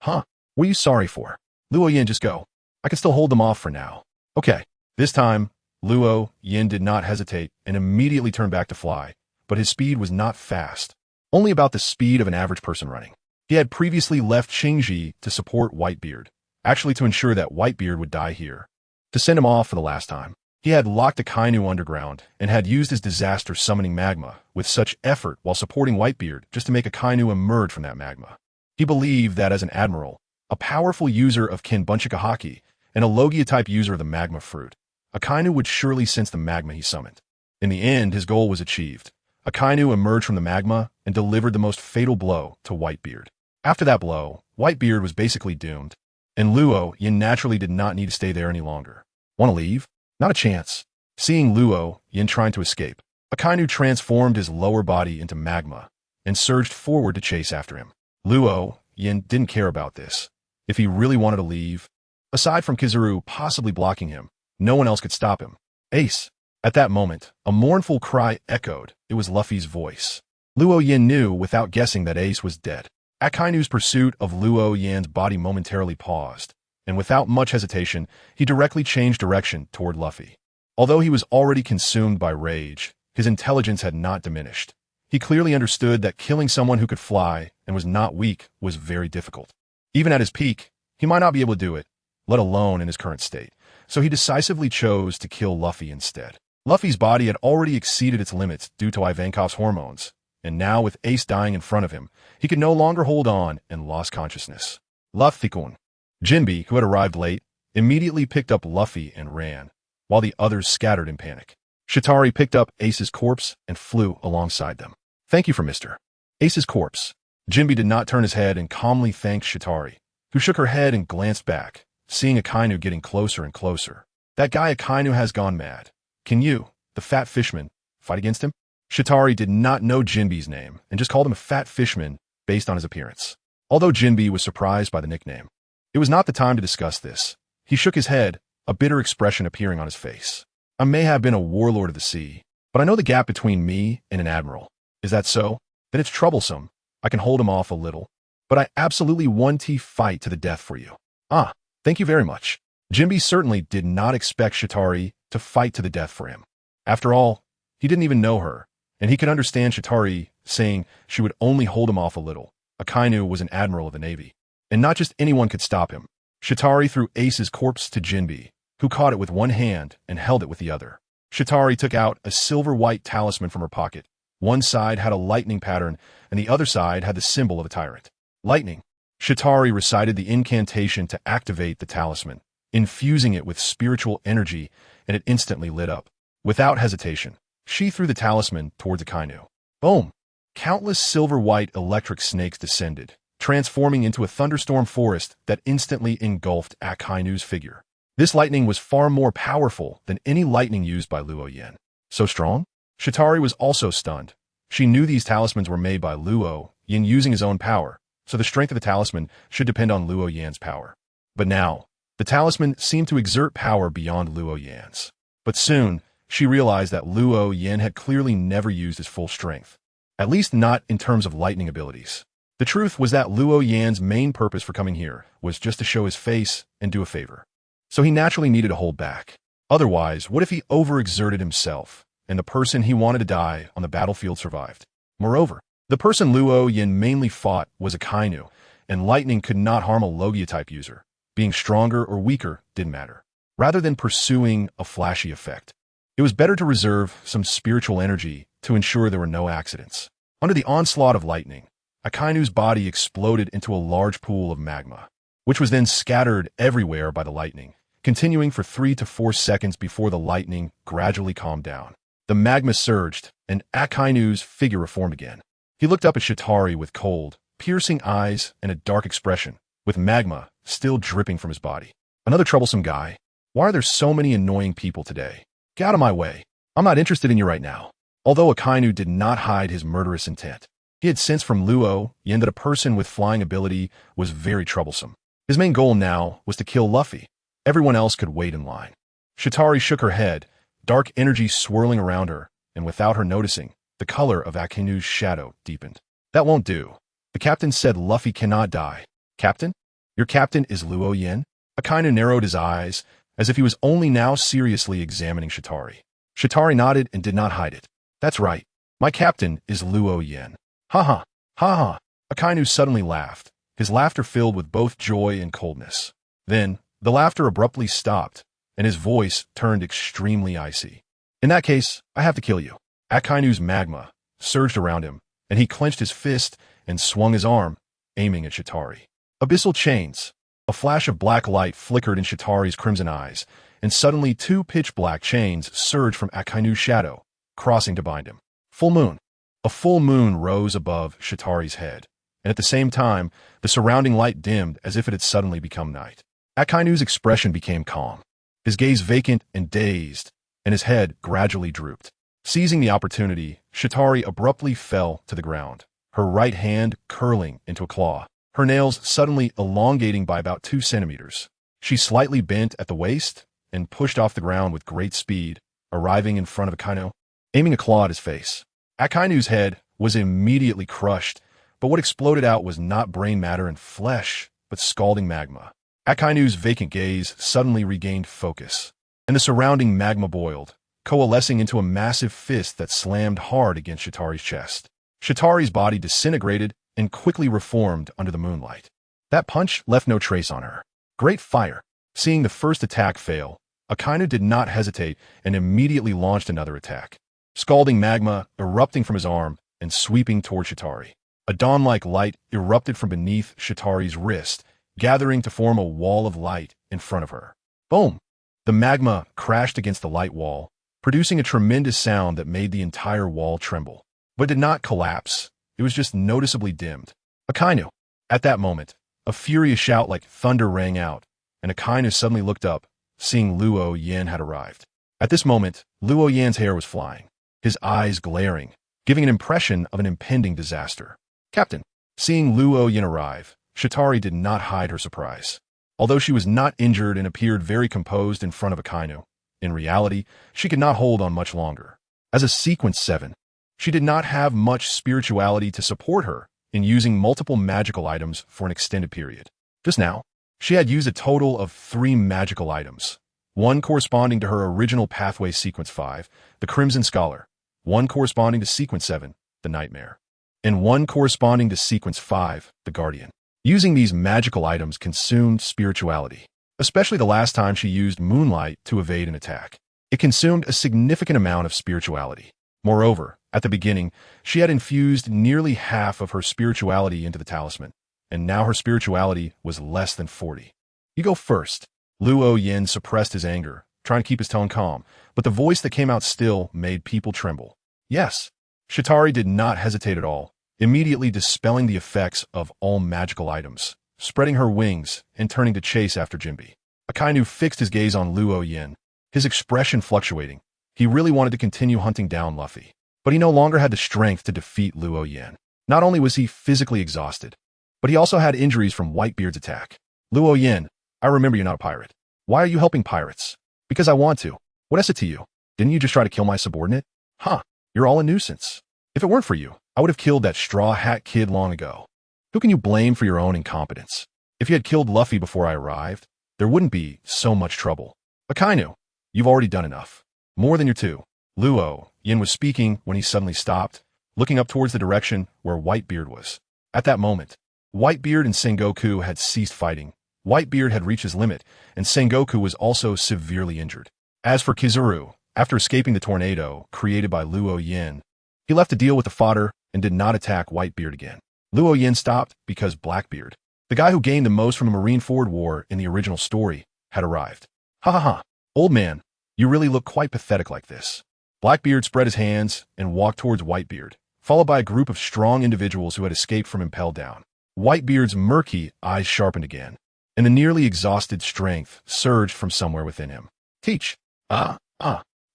A: Huh? What are you sorry for? Luo Yan, just go. I can still hold them off for now. Okay. This time, Luo Yan did not hesitate and immediately turned back to fly, but his speed was not fast, only about the speed of an average person running. He had previously left Qingji to support Whitebeard, actually to ensure that Whitebeard would die here. To send him off for the last time, he had locked Akainu underground and had used his disaster summoning magma with such effort while supporting Whitebeard just to make Akainu emerge from that magma. He believed that as an admiral, a powerful user of Kinbunchika Haki, and a Logia-type user of the magma fruit, Akainu would surely sense the magma he summoned. In the end, his goal was achieved. Akainu emerged from the magma and delivered the most fatal blow to Whitebeard. After that blow, Whitebeard was basically doomed, and Luo Yan naturally did not need to stay there any longer. Want to leave? Not a chance. Seeing Luo Yan trying to escape, Akainu transformed his lower body into magma and surged forward to chase after him. Luo Yan didn't care about this. If he really wanted to leave, aside from Kizaru possibly blocking him, no one else could stop him. Ace! At that moment, a mournful cry echoed. It was Luffy's voice. Luo Yan knew without guessing that Ace was dead. Akainu's pursuit of Luo Yan's body momentarily paused, and without much hesitation, he directly changed direction toward Luffy. Although he was already consumed by rage, his intelligence had not diminished. He clearly understood that killing someone who could fly and was not weak was very difficult. Even at his peak, he might not be able to do it, let alone in his current state, so he decisively chose to kill Luffy instead. Luffy's body had already exceeded its limits due to Ivankov's hormones, and now with Ace dying in front of him, he could no longer hold on and lost consciousness. Luffy-kun. Jinbe, who had arrived late, immediately picked up Luffy and ran, while the others scattered in panic. Chitari picked up Ace's corpse and flew alongside them. Thank you for Mr. Ace's corpse. Jinbe did not turn his head and calmly thanked Chitari, who shook her head and glanced back, seeing Akainu getting closer and closer. That guy Akainu has gone mad. Can you, the fat fishman, fight against him? Chitari did not know Jinbe's name and just called him a fat fishman based on his appearance. Although Jinbe was surprised by the nickname, it was not the time to discuss this. He shook his head, a bitter expression appearing on his face. I may have been a warlord of the sea, but I know the gap between me and an admiral. Is that so? Then it's troublesome. I can hold him off a little, but I absolutely want to fight to the death for you. Ah, thank you very much. Jinbe certainly did not expect Chitari to fight to the death for him. After all, he didn't even know her, and he could understand Chitari saying she would only hold him off a little. Akainu was an admiral of the Navy, and not just anyone could stop him. Chitari threw Ace's corpse to Jinbe, who caught it with one hand and held it with the other. Chitari took out a silver-white talisman from her pocket. One side had a lightning pattern, and the other side had the symbol of a tyrant. Lightning. Chitari recited the incantation to activate the talisman, infusing it with spiritual energy, and it instantly lit up. Without hesitation, she threw the talisman towards Akainu. Boom! Countless silver-white electric snakes descended, transforming into a thunderstorm forest that instantly engulfed Akainu's figure. This lightning was far more powerful than any lightning used by Luo Yan. So strong? Chitari was also stunned. She knew these talismans were made by Luo Yan using his own power, so the strength of the talisman should depend on Luo Yan's power. But now, the talisman seemed to exert power beyond Luo Yan's. But soon, she realized that Luo Yin had clearly never used his full strength, at least not in terms of lightning abilities. The truth was that Luo Yan's main purpose for coming here was just to show his face and do a favor. So he naturally needed to hold back. Otherwise, what if he overexerted himself and the person he wanted to die on the battlefield survived? Moreover, the person Luo Yin mainly fought was a Kainu, and lightning could not harm a Logia-type user. Being stronger or weaker didn't matter. Rather than pursuing a flashy effect, it was better to reserve some spiritual energy to ensure there were no accidents. Under the onslaught of lightning, Akainu's body exploded into a large pool of magma, which was then scattered everywhere by the lightning, continuing for 3 to 4 seconds before the lightning gradually calmed down. The magma surged, and Akainu's figure reformed again. He looked up at Chitauri with cold, piercing eyes and a dark expression, with magma still dripping from his body. Another troublesome guy. Why are there so many annoying people today? Get out of my way. I'm not interested in you right now. Although Akainu did not hide his murderous intent, he had sensed from Luo Yin that a person with flying ability was very troublesome. His main goal now was to kill Luffy. Everyone else could wait in line. Chitauri shook her head, dark energy swirling around her, and without her noticing, the color of Akainu's shadow deepened. That won't do. The captain said Luffy cannot die. Captain? Your captain is Luo Yin? Akainu narrowed his eyes, as if he was only now seriously examining Chitauri. Chitauri nodded and did not hide it. That's right. My captain is Luo Yin. Ha ha, ha ha. Akainu suddenly laughed, his laughter filled with both joy and coldness. Then, the laughter abruptly stopped, and his voice turned extremely icy. In that case, I have to kill you. Akainu's magma surged around him, and he clenched his fist and swung his arm, aiming at Chitauri. Abyssal chains. A flash of black light flickered in Chitauri's crimson eyes, and suddenly 2 pitch-black chains surged from Akainu's shadow, crossing to bind him. Full moon. A full moon rose above Chitauri's head, and at the same time, the surrounding light dimmed as if it had suddenly become night. Akainu's expression became calm, his gaze vacant and dazed, and his head gradually drooped. Seizing the opportunity, Chitauri abruptly fell to the ground, her right hand curling into a claw, her nails suddenly elongating by about 2 centimeters. She slightly bent at the waist and pushed off the ground with great speed, arriving in front of Akainu, aiming a claw at his face. Akainu's head was immediately crushed, but what exploded out was not brain matter and flesh, but scalding magma. Akainu's vacant gaze suddenly regained focus, and the surrounding magma boiled, coalescing into a massive fist that slammed hard against Chitauri's chest. Chitauri's body disintegrated and quickly reformed under the moonlight. That punch left no trace on her. Great fire. Seeing the first attack fail, Akainu did not hesitate and immediately launched another attack. Scalding magma erupting from his arm and sweeping toward Chitauri. A dawn-like light erupted from beneath Chitauri's wrist, gathering to form a wall of light in front of her. Boom! The magma crashed against the light wall, producing a tremendous sound that made the entire wall tremble. But did not collapse. It was just noticeably dimmed. Akainu! At that moment, a furious shout like thunder rang out, and Akainu suddenly looked up, seeing Luo Yin had arrived. At this moment, Luo Yin's hair was flying, his eyes glaring, giving an impression of an impending disaster. Captain! Seeing Luo Yin arrive, Chitauri did not hide her surprise. Although she was not injured and appeared very composed in front of Akainu, in reality, she could not hold on much longer. As a Sequence 7, she did not have much spirituality to support her in using multiple magical items for an extended period. Just now, she had used a total of 3 magical items, one corresponding to her original pathway Sequence 5, the Crimson Scholar, one corresponding to Sequence 7, the Nightmare, and one corresponding to Sequence 5, the Guardian. Using these magical items consumed spirituality, especially the last time she used Moonlight to evade an attack. It consumed a significant amount of spirituality. Moreover, at the beginning, she had infused nearly half of her spirituality into the talisman, and now her spirituality was less than 40. You go first. Luo Yin suppressed his anger, trying to keep his tone calm, but the voice that came out still made people tremble. Yes. Chitauri did not hesitate at all, immediately dispelling the effects of all magical items, spreading her wings and turning to chase after Jinbe. Akainu fixed his gaze on Luo Yin, his expression fluctuating. He really wanted to continue hunting down Luffy, but he no longer had the strength to defeat Luo Yin. Not only was he physically exhausted, but he also had injuries from Whitebeard's attack. Luo Yin, I remember you're not a pirate. Why are you helping pirates? Because I want to. What is it to you? Didn't you just try to kill my subordinate? Huh, you're all a nuisance. If it weren't for you, I would have killed that straw hat kid long ago. Who can you blame for your own incompetence? If you had killed Luffy before I arrived, there wouldn't be so much trouble. Akainu, you've already done enough. More than your two. Luo Yin was speaking when he suddenly stopped, looking up towards the direction where Whitebeard was. At that moment, Whitebeard and Sengoku had ceased fighting. Whitebeard had reached his limit, and Sengoku was also severely injured. As for Kizaru, after escaping the tornado created by Luo Yin, he left to deal with the fodder and did not attack Whitebeard again. Luo Yin stopped because Blackbeard, the guy who gained the most from the Marineford War in the original story, had arrived. Ha ha ha, old man, you really look quite pathetic like this. Blackbeard spread his hands and walked towards Whitebeard, followed by a group of strong individuals who had escaped from impelled down. Whitebeard's murky eyes sharpened again, and the nearly exhausted strength surged from somewhere within him. Teach.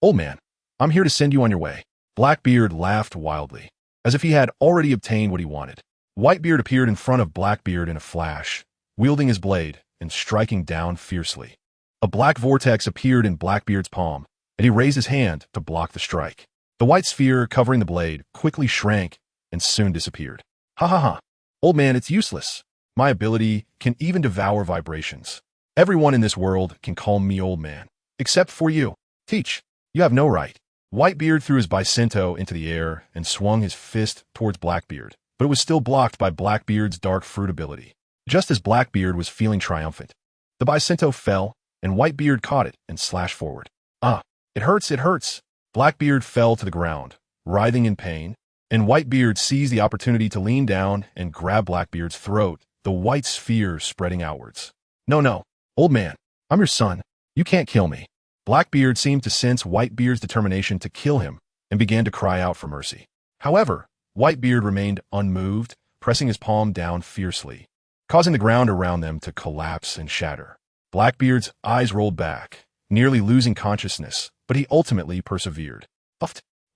A: Old man, I'm here to send you on your way. Blackbeard laughed wildly, as if he had already obtained what he wanted. Whitebeard appeared in front of Blackbeard in a flash, wielding his blade and striking down fiercely. A black vortex appeared in Blackbeard's palm, and he raised his hand to block the strike. The white sphere covering the blade quickly shrank and soon disappeared. Ha ha ha. Old man, it's useless. My ability can even devour vibrations. Everyone in this world can call me old man, except for you. Teach. You have no right. Whitebeard threw his Bicento into the air and swung his fist towards Blackbeard, but it was still blocked by Blackbeard's dark fruit ability. Just as Blackbeard was feeling triumphant, the Bicento fell, and Whitebeard caught it and slashed forward. It hurts, it hurts. Blackbeard fell to the ground, writhing in pain, and Whitebeard seized the opportunity to lean down and grab Blackbeard's throat, the white sphere spreading outwards. No, old man, I'm your son. You can't kill me. Blackbeard seemed to sense Whitebeard's determination to kill him and began to cry out for mercy. However, Whitebeard remained unmoved, pressing his palm down fiercely, causing the ground around them to collapse and shatter. Blackbeard's eyes rolled back, nearly losing consciousness, but he ultimately persevered.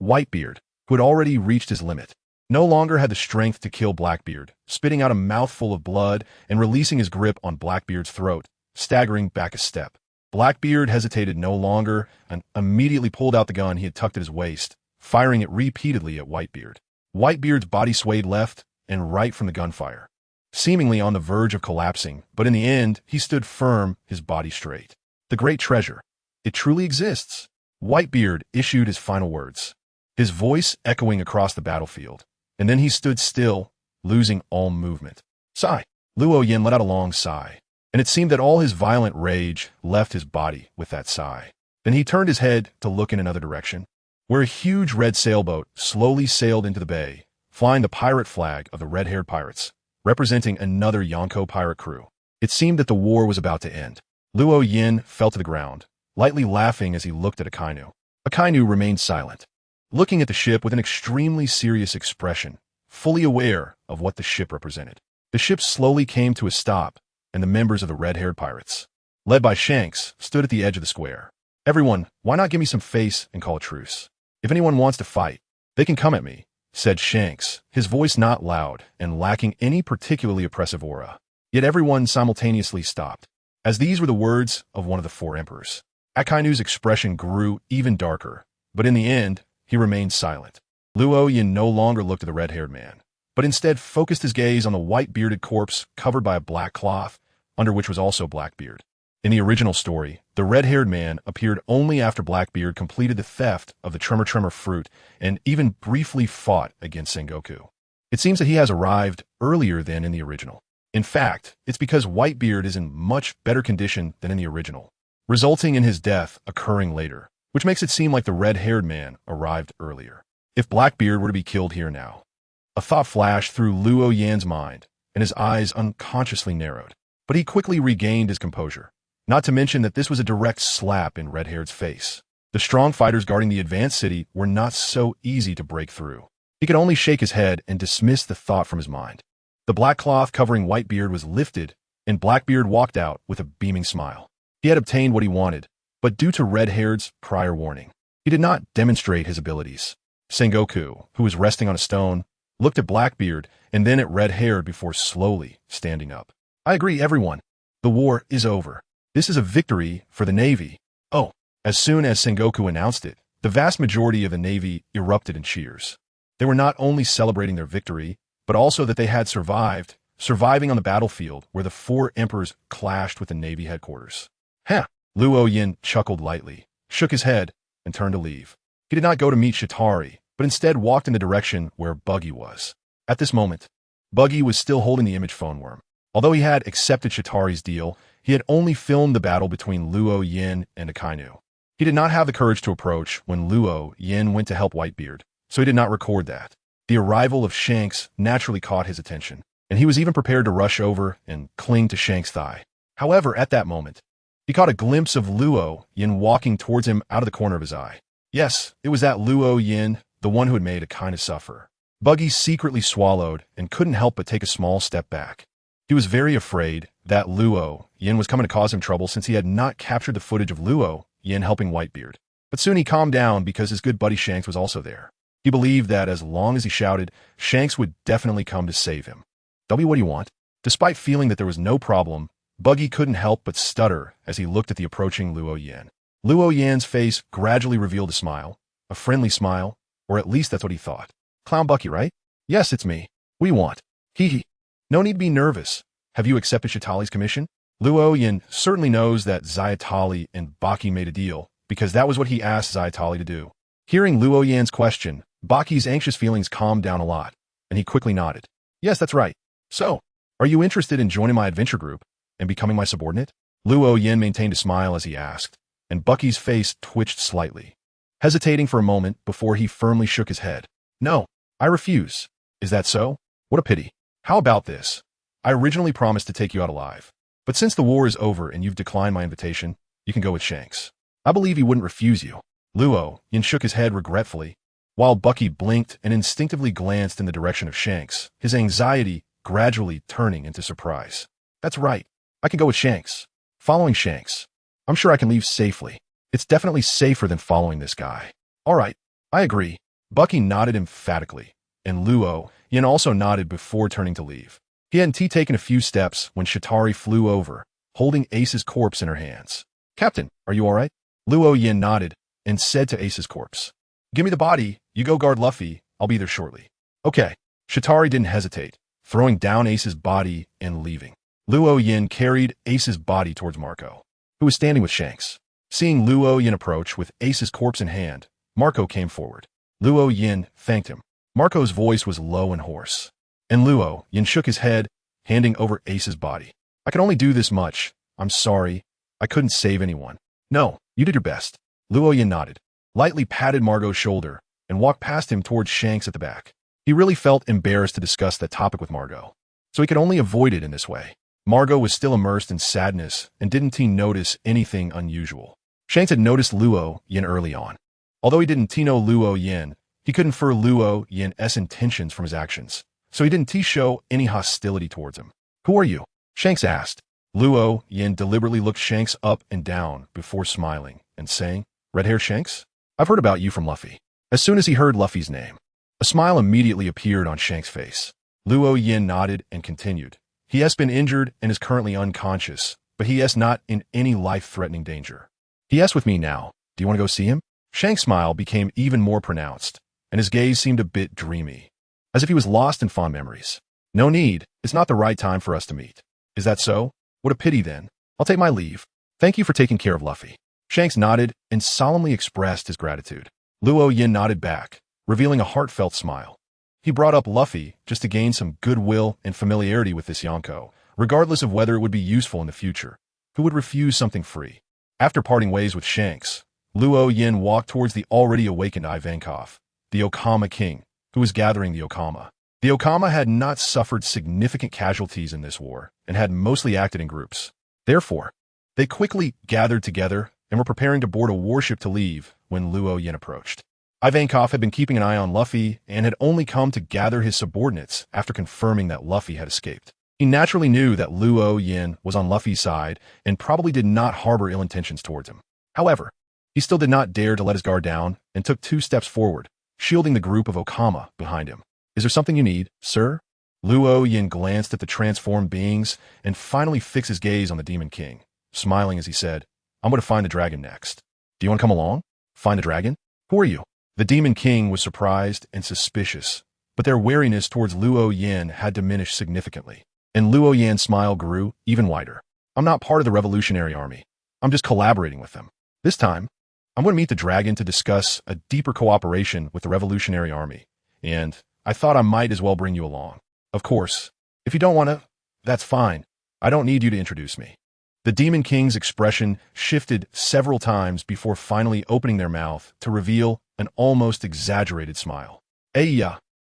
A: Whitebeard, who had already reached his limit, no longer had the strength to kill Blackbeard, spitting out a mouthful of blood and releasing his grip on Blackbeard's throat, staggering back a step. Blackbeard hesitated no longer and immediately pulled out the gun he had tucked at his waist, firing it repeatedly at Whitebeard. Whitebeard's body swayed left and right from the gunfire, seemingly on the verge of collapsing, but in the end, he stood firm, his body straight. The great treasure. It truly exists. Whitebeard issued his final words, his voice echoing across the battlefield, and then he stood still, losing all movement. Sigh. Luo Yin let out a long sigh, and it seemed that all his violent rage left his body with that sigh. Then he turned his head to look in another direction, where a huge red sailboat slowly sailed into the bay, flying the pirate flag of the red-haired pirates, representing another Yonko pirate crew. It seemed that the war was about to end. Luo Yin fell to the ground, lightly laughing as he looked at Akainu. Akainu remained silent, looking at the ship with an extremely serious expression, fully aware of what the ship represented. The ship slowly came to a stop, and the members of the red-haired pirates, led by Shanks, stood at the edge of the square. Everyone, why not give me some face and call a truce? If anyone wants to fight, they can come at me, said Shanks, his voice not loud and lacking any particularly oppressive aura. Yet everyone simultaneously stopped, as these were the words of one of the four emperors. Akainu's expression grew even darker, but in the end, he remained silent. Luo Yin no longer looked at the red-haired man, but instead focused his gaze on the white-bearded corpse covered by a black cloth, under which was also Blackbeard. In the original story, the red-haired man appeared only after Blackbeard completed the theft of the Tremor fruit and even briefly fought against Sengoku. It seems that he has arrived earlier than in the original. In fact, it's because Whitebeard is in much better condition than in the original, resulting in his death occurring later, which makes it seem like the red-haired man arrived earlier. If Blackbeard were to be killed here now, a thought flashed through Luo Yan's mind, and his eyes unconsciously narrowed. But he quickly regained his composure, not to mention that this was a direct slap in Red-Haired's face. The strong fighters guarding the advanced city were not so easy to break through. He could only shake his head and dismiss the thought from his mind. The black cloth covering Whitebeard was lifted, and Blackbeard walked out with a beaming smile. He had obtained what he wanted, but due to Red-Haired's prior warning, he did not demonstrate his abilities. Sengoku, who was resting on a stone, looked at Blackbeard and then at Red-Haired before slowly standing up. I agree, everyone. The war is over. This is a victory for the Navy. Oh, as soon as Sengoku announced it, The vast majority of the Navy erupted in cheers. They were not only celebrating their victory, but also that they had surviving on the battlefield where the four emperors clashed with the Navy headquarters. Heh! Luo Yin chuckled lightly, shook his head, and turned to leave. He did not go to meet Chitauri, but instead walked in the direction where Buggy was. At this moment, Buggy was still holding the image phone worm. Although he had accepted Chitauri's deal, he had only filmed the battle between Luo Yin and Akainu. He did not have the courage to approach when Luo Yin went to help Whitebeard, so he did not record that. The arrival of Shanks naturally caught his attention, and he was even prepared to rush over and cling to Shanks' thigh. However, at that moment, he caught a glimpse of Luo Yin walking towards him out of the corner of his eye. Yes, it was that Luo Yin, the one who had made Akainu suffer. Buggy secretly swallowed and couldn't help but take a small step back. He was very afraid that Luo Yin was coming to cause him trouble since he had not captured the footage of Luo Yin helping Whitebeard. But soon he calmed down because his good buddy Shanks was also there. He believed that as long as he shouted, Shanks would definitely come to save him. "W, what do you want?" Despite feeling that there was no problem, Buggy couldn't help but stutter as he looked at the approaching Luo Yin. Luo Yin's face gradually revealed a smile, a friendly smile, or at least that's what he thought. "Clown Bucky, right?" "Yes, it's me. What do you want?" "Hee hee. No need to be nervous. Have you accepted Chitali's commission?" Luo Yin certainly knows that Zayatali and Baki made a deal, because that was what he asked Zayatali to do. Hearing Luo Yin's question, Baki's anxious feelings calmed down a lot, and he quickly nodded. "Yes, that's right. So, are you interested in joining my adventure group and becoming my subordinate?" Luo Yin maintained a smile as he asked, and Bucky's face twitched slightly, hesitating for a moment before he firmly shook his head. "No, I refuse." "Is that so? What a pity. How about this? I originally promised to take you out alive, but since the war is over and you've declined my invitation, you can go with Shanks. I believe he wouldn't refuse you." Luo Yin shook his head regretfully, while Bucky blinked and instinctively glanced in the direction of Shanks, his anxiety gradually turning into surprise. "That's right. I can go with Shanks. Following Shanks. I'm sure I can leave safely. It's definitely safer than following this guy." "All right. I agree." Bucky nodded emphatically, and Luo Yin also nodded before turning to leave. He hadn't taken a few steps when Chitauri flew over, holding Ace's corpse in her hands. "Captain, are you all right?" Luo Yin nodded and said to Ace's corpse, "Give me the body. You go guard Luffy. I'll be there shortly." "Okay." Chitauri didn't hesitate, throwing down Ace's body and leaving. Luo Yin carried Ace's body towards Marco, who was standing with Shanks. Seeing Luo Yin approach with Ace's corpse in hand, Marco came forward. Luo Yin thanked him. Marco's voice was low and hoarse, and Luo Yin shook his head, handing over Ace's body. "I can only do this much. I'm sorry. I couldn't save anyone." "No, you did your best." Luo Yin nodded, lightly patted Marco's shoulder, and walked past him towards Shanks at the back. He really felt embarrassed to discuss that topic with Marco, so he could only avoid it in this way. Marco was still immersed in sadness and didn't notice anything unusual. Shanks had noticed Luo Yin early on. Although he didn't know Luo Yin, he could infer Luo Yin's intentions from his actions, so he didn't show any hostility towards him. "Who are you?" Shanks asked. Luo Yin deliberately looked Shanks up and down before smiling and saying, "Red-haired Shanks? I've heard about you from Luffy." As soon as he heard Luffy's name, a smile immediately appeared on Shanks' face. Luo Yin nodded and continued. "He has been injured and is currently unconscious, but he is not in any life-threatening danger. He is with me now. Do you want to go see him?" Shanks' smile became even more pronounced, and his gaze seemed a bit dreamy, as if he was lost in fond memories. "No need. It's not the right time for us to meet." "Is that so? What a pity then. I'll take my leave. Thank you for taking care of Luffy." Shanks nodded and solemnly expressed his gratitude. Luo Yin nodded back, revealing a heartfelt smile. He brought up Luffy just to gain some goodwill and familiarity with this Yonko, regardless of whether it would be useful in the future. Who would refuse something free? After parting ways with Shanks, Luo Yin walked towards the already awakened Ivankov, the Okama king, who was gathering the Okama. The Okama had not suffered significant casualties in this war and had mostly acted in groups. Therefore, they quickly gathered together and were preparing to board a warship to leave when Luo Yin approached. Ivankov had been keeping an eye on Luffy and had only come to gather his subordinates after confirming that Luffy had escaped. He naturally knew that Luo Yin was on Luffy's side and probably did not harbor ill intentions towards him. However, he still did not dare to let his guard down and took 2 steps forward, shielding the group of Okama behind him. "Is there something you need, sir?" Luo Yin glanced at the transformed beings and finally fixed his gaze on the Demon King, smiling as he said, "I'm going to find the dragon next. Do you want to come along? Find the dragon?" Who are you? The Demon King was surprised and suspicious, but their wariness towards Luo Yan had diminished significantly, and Luo Yan's smile grew even wider. I'm not part of the Revolutionary Army. I'm just collaborating with them. This time, I'm going to meet the dragon to discuss a deeper cooperation with the Revolutionary Army, and I thought I might as well bring you along. Of course, if you don't want to, that's fine. I don't need you to introduce me. The Demon King's expression shifted several times before finally opening their mouth to reveal an almost exaggerated smile. Hey,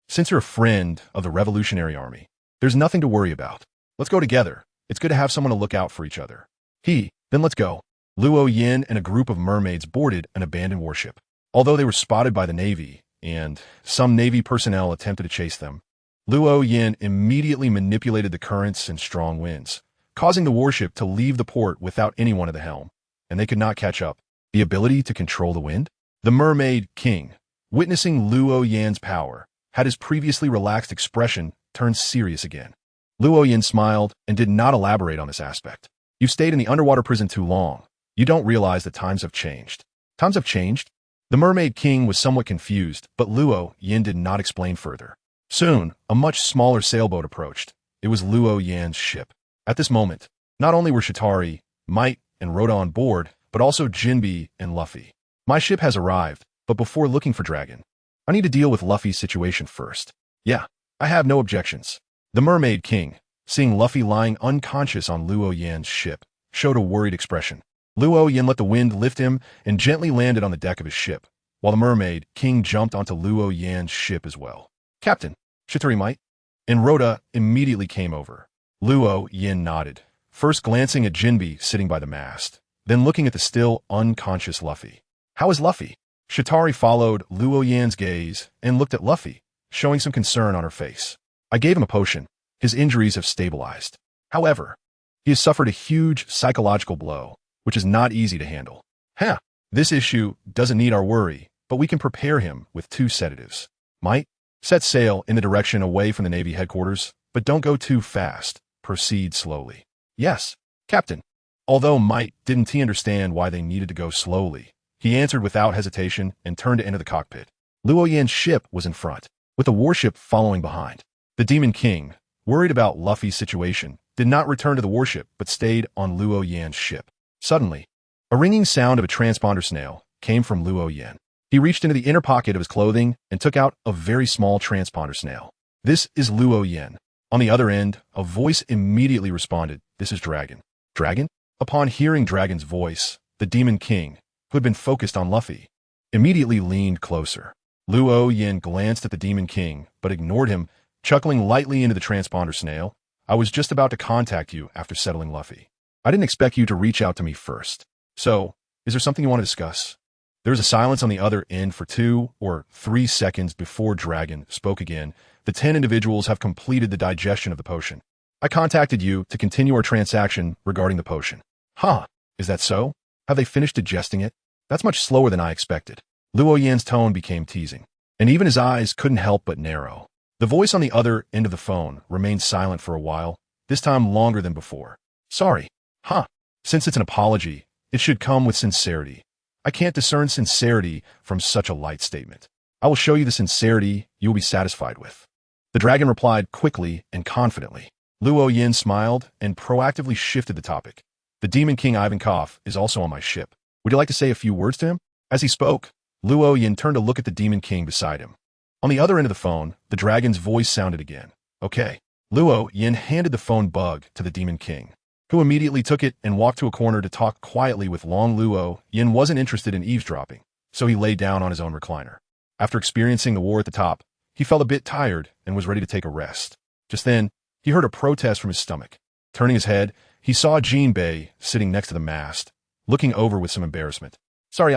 A: since you're a friend of the Revolutionary Army, there's nothing to worry about. Let's go together. It's good to have someone to look out for each other. Then let's go. Luo Yin and a group of mermaids boarded an abandoned warship. Although they were spotted by the Navy, and some Navy personnel attempted to chase them, Luo Yin immediately manipulated the currents and strong winds, causing the warship to leave the port without anyone at the helm, and they could not catch up. The ability to control the wind? The Mermaid King, witnessing Luo Yan's power, had his previously relaxed expression turned serious again. Luo Yan smiled and did not elaborate on this aspect. You've stayed in the underwater prison too long. You don't realize that times have changed. Times have changed? The Mermaid King was somewhat confused, but Luo Yan did not explain further. Soon, a much smaller sailboat approached. It was Luo Yan's ship. At this moment, not only were Chitauri, Might, and Rhoda on board, but also Jinbe and Luffy. My ship has arrived, but before looking for Dragon, I need to deal with Luffy's situation first. Yeah, I have no objections. The Mermaid King, seeing Luffy lying unconscious on Luo Yan's ship, showed a worried expression. Luo Yan let the wind lift him and gently landed on the deck of his ship, while the Mermaid King jumped onto Luo Yan's ship as well. Captain, Chitauri Might, and Rhoda immediately came over. Luo Yan nodded, first glancing at Jinbe sitting by the mast, then looking at the still unconscious Luffy. How is Luffy? Chitauri followed Luo Yan's gaze and looked at Luffy, showing some concern on her face. I gave him a potion. His injuries have stabilized. However, he has suffered a huge psychological blow, which is not easy to handle. This issue doesn't need our worry, but we can prepare him with 2 sedatives. Might, set sail in the direction away from the Navy headquarters, but don't go too fast. Proceed slowly. Yes, Captain. Although Might didn't understand why they needed to go slowly, he answered without hesitation and turned to enter the cockpit. Luo Yan's ship was in front, with the warship following behind. The Demon King, worried about Luffy's situation, did not return to the warship but stayed on Luo Yan's ship. Suddenly, a ringing sound of a transponder snail came from Luo Yan. He reached into the inner pocket of his clothing and took out a very small transponder snail. This is Luo Yan. On the other end, a voice immediately responded, "This is Dragon." Dragon? Upon hearing Dragon's voice, the Demon King, who had been focused on Luffy, immediately leaned closer. Luo Yan glanced at the Demon King, but ignored him, chuckling lightly into the transponder snail. I was just about to contact you after settling Luffy. I didn't expect you to reach out to me first. So, is there something you want to discuss? There was a silence on the other end for 2 or 3 seconds before Dragon spoke again. The 10 individuals have completed the digestion of the potion. I contacted you to continue our transaction regarding the potion. Is that so? Have they finished digesting it? That's much slower than I expected. Luo Yan's tone became teasing, and even his eyes couldn't help but narrow. The voice on the other end of the phone remained silent for a while, this time longer than before. Sorry. Since it's an apology, it should come with sincerity. I can't discern sincerity from such a light statement. I will show you the sincerity you will be satisfied with. The dragon replied quickly and confidently. Luo Yan smiled and proactively shifted the topic. The Demon King Ivankov is also on my ship. Would you like to say a few words to him? As he spoke, Luo Yan turned to look at the Demon King beside him. On the other end of the phone, the dragon's voice sounded again. Okay. Luo Yan handed the phone bug to the Demon King, who immediately took it and walked to a corner to talk quietly with Long. Luo Yan wasn't interested in eavesdropping, so he lay down on his own recliner. After experiencing the war at the top, he felt a bit tired and was ready to take a rest. Just then, he heard a protest from his stomach. Turning his head, he saw Jinbe sitting next to the mast, looking over with some embarrassment. Sorry,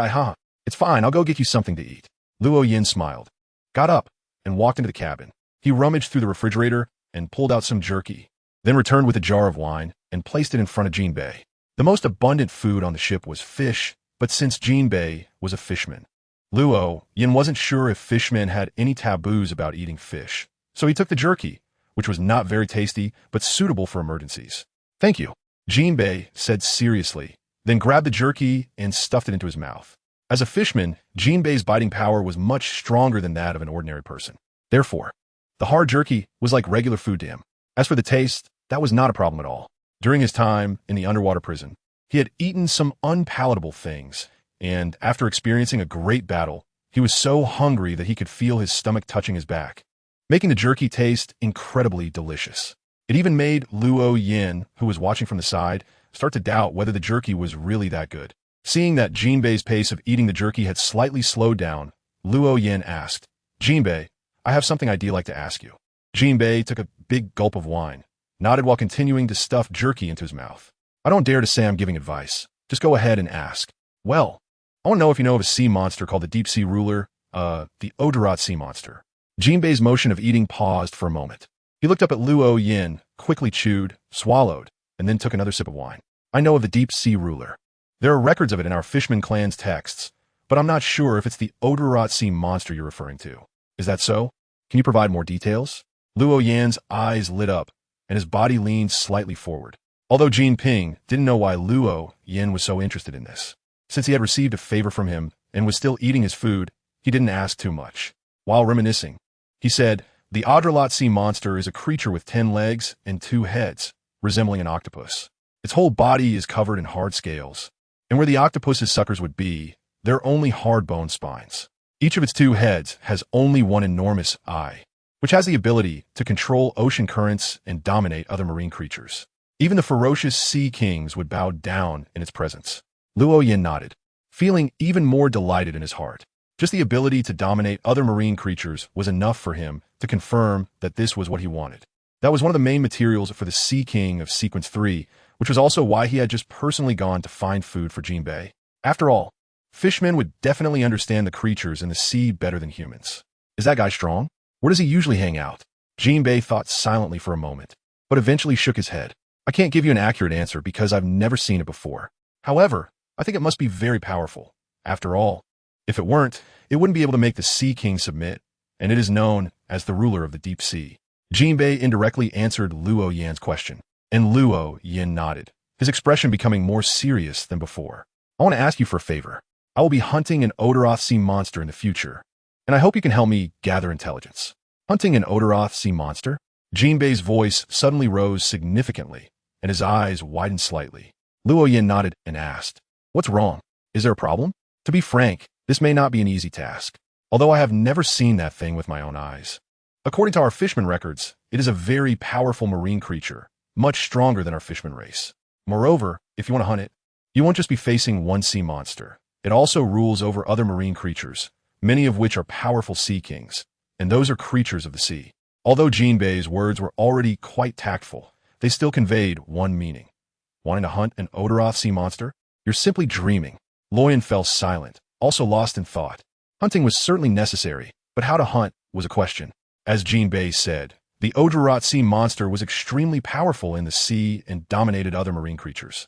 A: it's fine, I'll go get you something to eat. Luo Yan smiled, got up, and walked into the cabin. He rummaged through the refrigerator and pulled out some jerky, then returned with a jar of wine and placed it in front of Jinbe. The most abundant food on the ship was fish, but since Jinbe was a fishman, Luo Yan wasn't sure if fishmen had any taboos about eating fish, so he took the jerky, which was not very tasty but suitable for emergencies. Thank you, Jinbe said seriously, then grabbed the jerky and stuffed it into his mouth. As a fisherman, Jinbei's biting power was much stronger than that of an ordinary person. Therefore, the hard jerky was like regular food to him. As for the taste, that was not a problem at all. During his time in the underwater prison, he had eaten some unpalatable things, and after experiencing a great battle, he was so hungry that he could feel his stomach touching his back, making the jerky taste incredibly delicious. It even made Luo Yin, who was watching from the side, start to doubt whether the jerky was really that good. Seeing that Jinbei's pace of eating the jerky had slightly slowed down, Luo Yin asked, "Jinbei, I have something I'd like to ask you." Jinbei took a big gulp of wine, nodded while continuing to stuff jerky into his mouth. "I don't dare to say I'm giving advice. Just go ahead and ask." "Well, I want to know if you know of a sea monster called the deep sea ruler, the Odorat sea monster." Jinbei's motion of eating paused for a moment. He looked up at Luo Yin, quickly chewed, swallowed, and then took another sip of wine. "I know of the deep sea ruler. There are records of it in our Fishman clan's texts, but I'm not sure if it's the Odorat sea monster you're referring to. Is that so? Can you provide more details?" Luo Yan's eyes lit up, and his body leaned slightly forward. Although Jin Ping didn't know why Luo Yin was so interested in this. Since he had received a favor from him and was still eating his food, he didn't ask too much. While reminiscing, he said, "The Odorat sea monster is a creature with 10 legs and 2 heads, resembling an octopus. Its whole body is covered in hard scales, and where the octopus's suckers would be, there are only hard bone spines. Each of its 2 heads has only one enormous eye, which has the ability to control ocean currents and dominate other marine creatures. Even the ferocious sea kings would bow down in its presence." Luo Yin nodded, feeling even more delighted in his heart. Just the ability to dominate other marine creatures was enough for him to confirm that this was what he wanted. That was one of the main materials for the Sea King of Sequence 3, which was also why he had just personally gone to find food for Jinbei. After all, fishmen would definitely understand the creatures in the sea better than humans. Is that guy strong? Where does he usually hang out? Jinbei thought silently for a moment, but eventually shook his head. "I can't give you an accurate answer because I've never seen it before. However, I think it must be very powerful. After all, if it weren't, it wouldn't be able to make the Sea King submit, and it is known as the ruler of the deep sea." Jinbei indirectly answered Luo Yan's question, and Luo Yin nodded, his expression becoming more serious than before. "I want to ask you for a favor. I will be hunting an Odorat sea monster in the future, and I hope you can help me gather intelligence." "Hunting an Odorat sea monster?" Jinbei's voice suddenly rose significantly, and his eyes widened slightly. Luo Yin nodded and asked, "What's wrong? Is there a problem?" "To be frank, this may not be an easy task, although I have never seen that thing with my own eyes. According to our Fishman records, it is a very powerful marine creature, much stronger than our Fishman race. Moreover, if you want to hunt it, you won't just be facing one sea monster. It also rules over other marine creatures, many of which are powerful sea kings, and those are creatures of the sea." Although Jinbei's words were already quite tactful, they still conveyed one meaning. "Wanting to hunt an Odorat sea monster? You're simply dreaming." Loyan fell silent, also lost in thought. Hunting was certainly necessary, but how to hunt was a question. As Jinbei said, the Odorat sea monster was extremely powerful in the sea and dominated other marine creatures.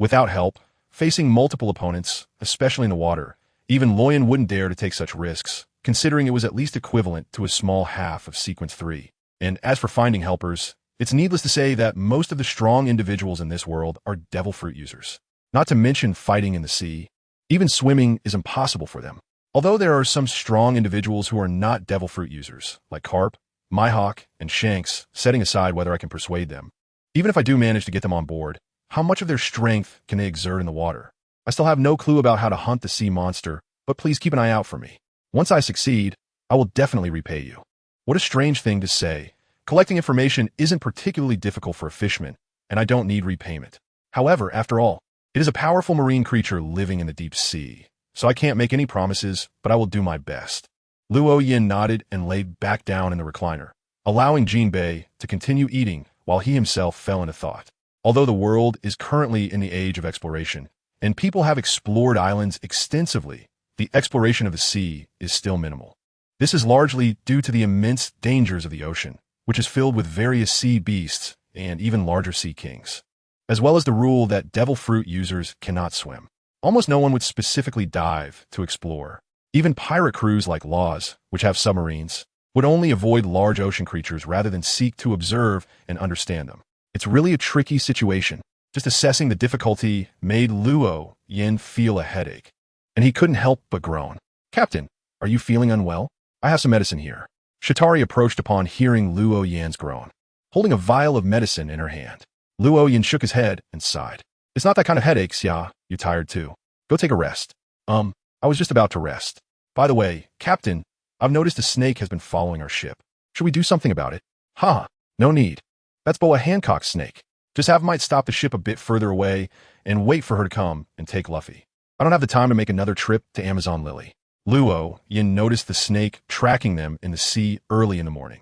A: Without help, facing multiple opponents, especially in the water, even Loyan wouldn't dare to take such risks, considering it was at least equivalent to a small half of Sequence 3. And as for finding helpers, it's needless to say that most of the strong individuals in this world are devil fruit users. Not to mention fighting in the sea. Even swimming is impossible for them. Although there are some strong individuals who are not devil fruit users, like Carp, Myhawk, and Shanks, setting aside whether I can persuade them. Even if I do manage to get them on board, how much of their strength can they exert in the water? I still have no clue about how to hunt the sea monster, but please keep an eye out for me. Once I succeed, I will definitely repay you." What a strange thing to say. Collecting information isn't particularly difficult for a fisherman, and I don't need repayment. However, after all, it is a powerful marine creature living in the deep sea, so I can't make any promises, but I will do my best. Luo Yin nodded and laid back down in the recliner, allowing Jinbei to continue eating while he himself fell into thought. Although the world is currently in the age of exploration, and people have explored islands extensively, the exploration of the sea is still minimal. This is largely due to the immense dangers of the ocean, which is filled with various sea beasts and even larger sea kings, as well as the rule that devil fruit users cannot swim. Almost no one would specifically dive to explore. Even pirate crews like Laws, which have submarines, would only avoid large ocean creatures rather than seek to observe and understand them. It's really a tricky situation. Just assessing the difficulty made Luo Yin feel a headache. and he couldn't help but groan. "Captain, are you feeling unwell? I have some medicine here." Shatari approached upon hearing Luo Yan's groan, holding a vial of medicine in her hand. Luo Yan shook his head and sighed. "It's not that kind of headaches, yeah. You're tired too. Go take a rest." I was just about to rest. By the way, Captain, I've noticed a snake has been following our ship. Should we do something about it?" "Ha, no need. That's Boa Hancock's snake. Just have Might stop the ship a bit further away and wait for her to come and take Luffy. I don't have the time to make another trip to Amazon Lily." Luo Yan noticed the snake tracking them in the sea early in the morning.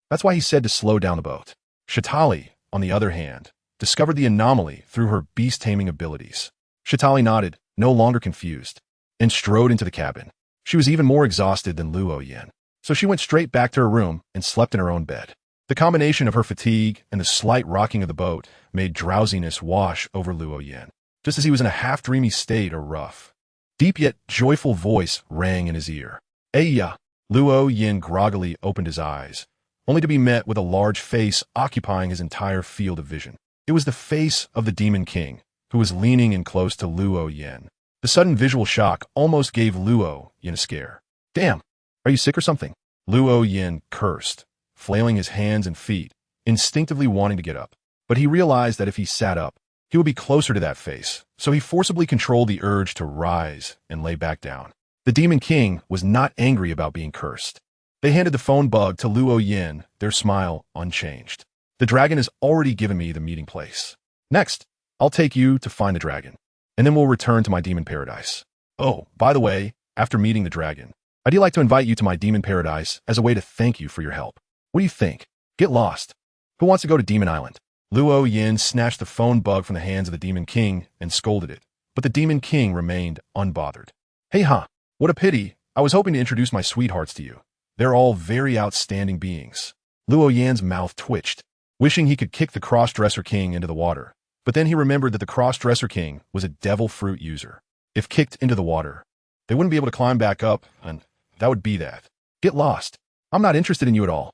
A: That's why he said to slow down the boat. Shatali, on the other hand, discovered the anomaly through her beast-taming abilities. Shatali nodded, no longer confused, and strode into the cabin. She was even more exhausted than Luo Yan, so she went straight back to her room and slept in her own bed. The combination of her fatigue and the slight rocking of the boat made drowsiness wash over Luo Yan, just as he was in a half-dreamy state or rough. Deep yet joyful voice rang in his ear. "Ayya!" Luo Yan groggily opened his eyes, only to be met with a large face occupying his entire field of vision. It was the face of the Demon King, who was leaning in close to Luo Yan. The sudden visual shock almost gave Luo Yan a scare. "Damn, are you sick or something?" Luo Yan cursed, flailing his hands and feet, instinctively wanting to get up. But he realized that if he sat up, he would be closer to that face, so he forcibly controlled the urge to rise and lay back down. The Demon King was not angry about being cursed. They handed the phone bug to Luo Yan, their smile unchanged. "The dragon has already given me the meeting place. Next, I'll take you to find the dragon, and then we'll return to my demon paradise. Oh, by the way, after meeting the dragon, I'd like to invite you to my demon paradise as a way to thank you for your help. What do you think? Get lost. Who wants to go to Demon Island?" Luo Yan snatched the phone bug from the hands of the Demon King and scolded it, but the Demon King remained unbothered. "Hey, what a pity. I was hoping to introduce my sweethearts to you. They're all very outstanding beings." Luo Yan's mouth twitched, wishing he could kick the Cross-Dresser King into the water, but then he remembered that the Cross-Dresser King was a devil fruit user. If kicked into the water, they wouldn't be able to climb back up, and that would be that. "Get lost. I'm not interested in you at all.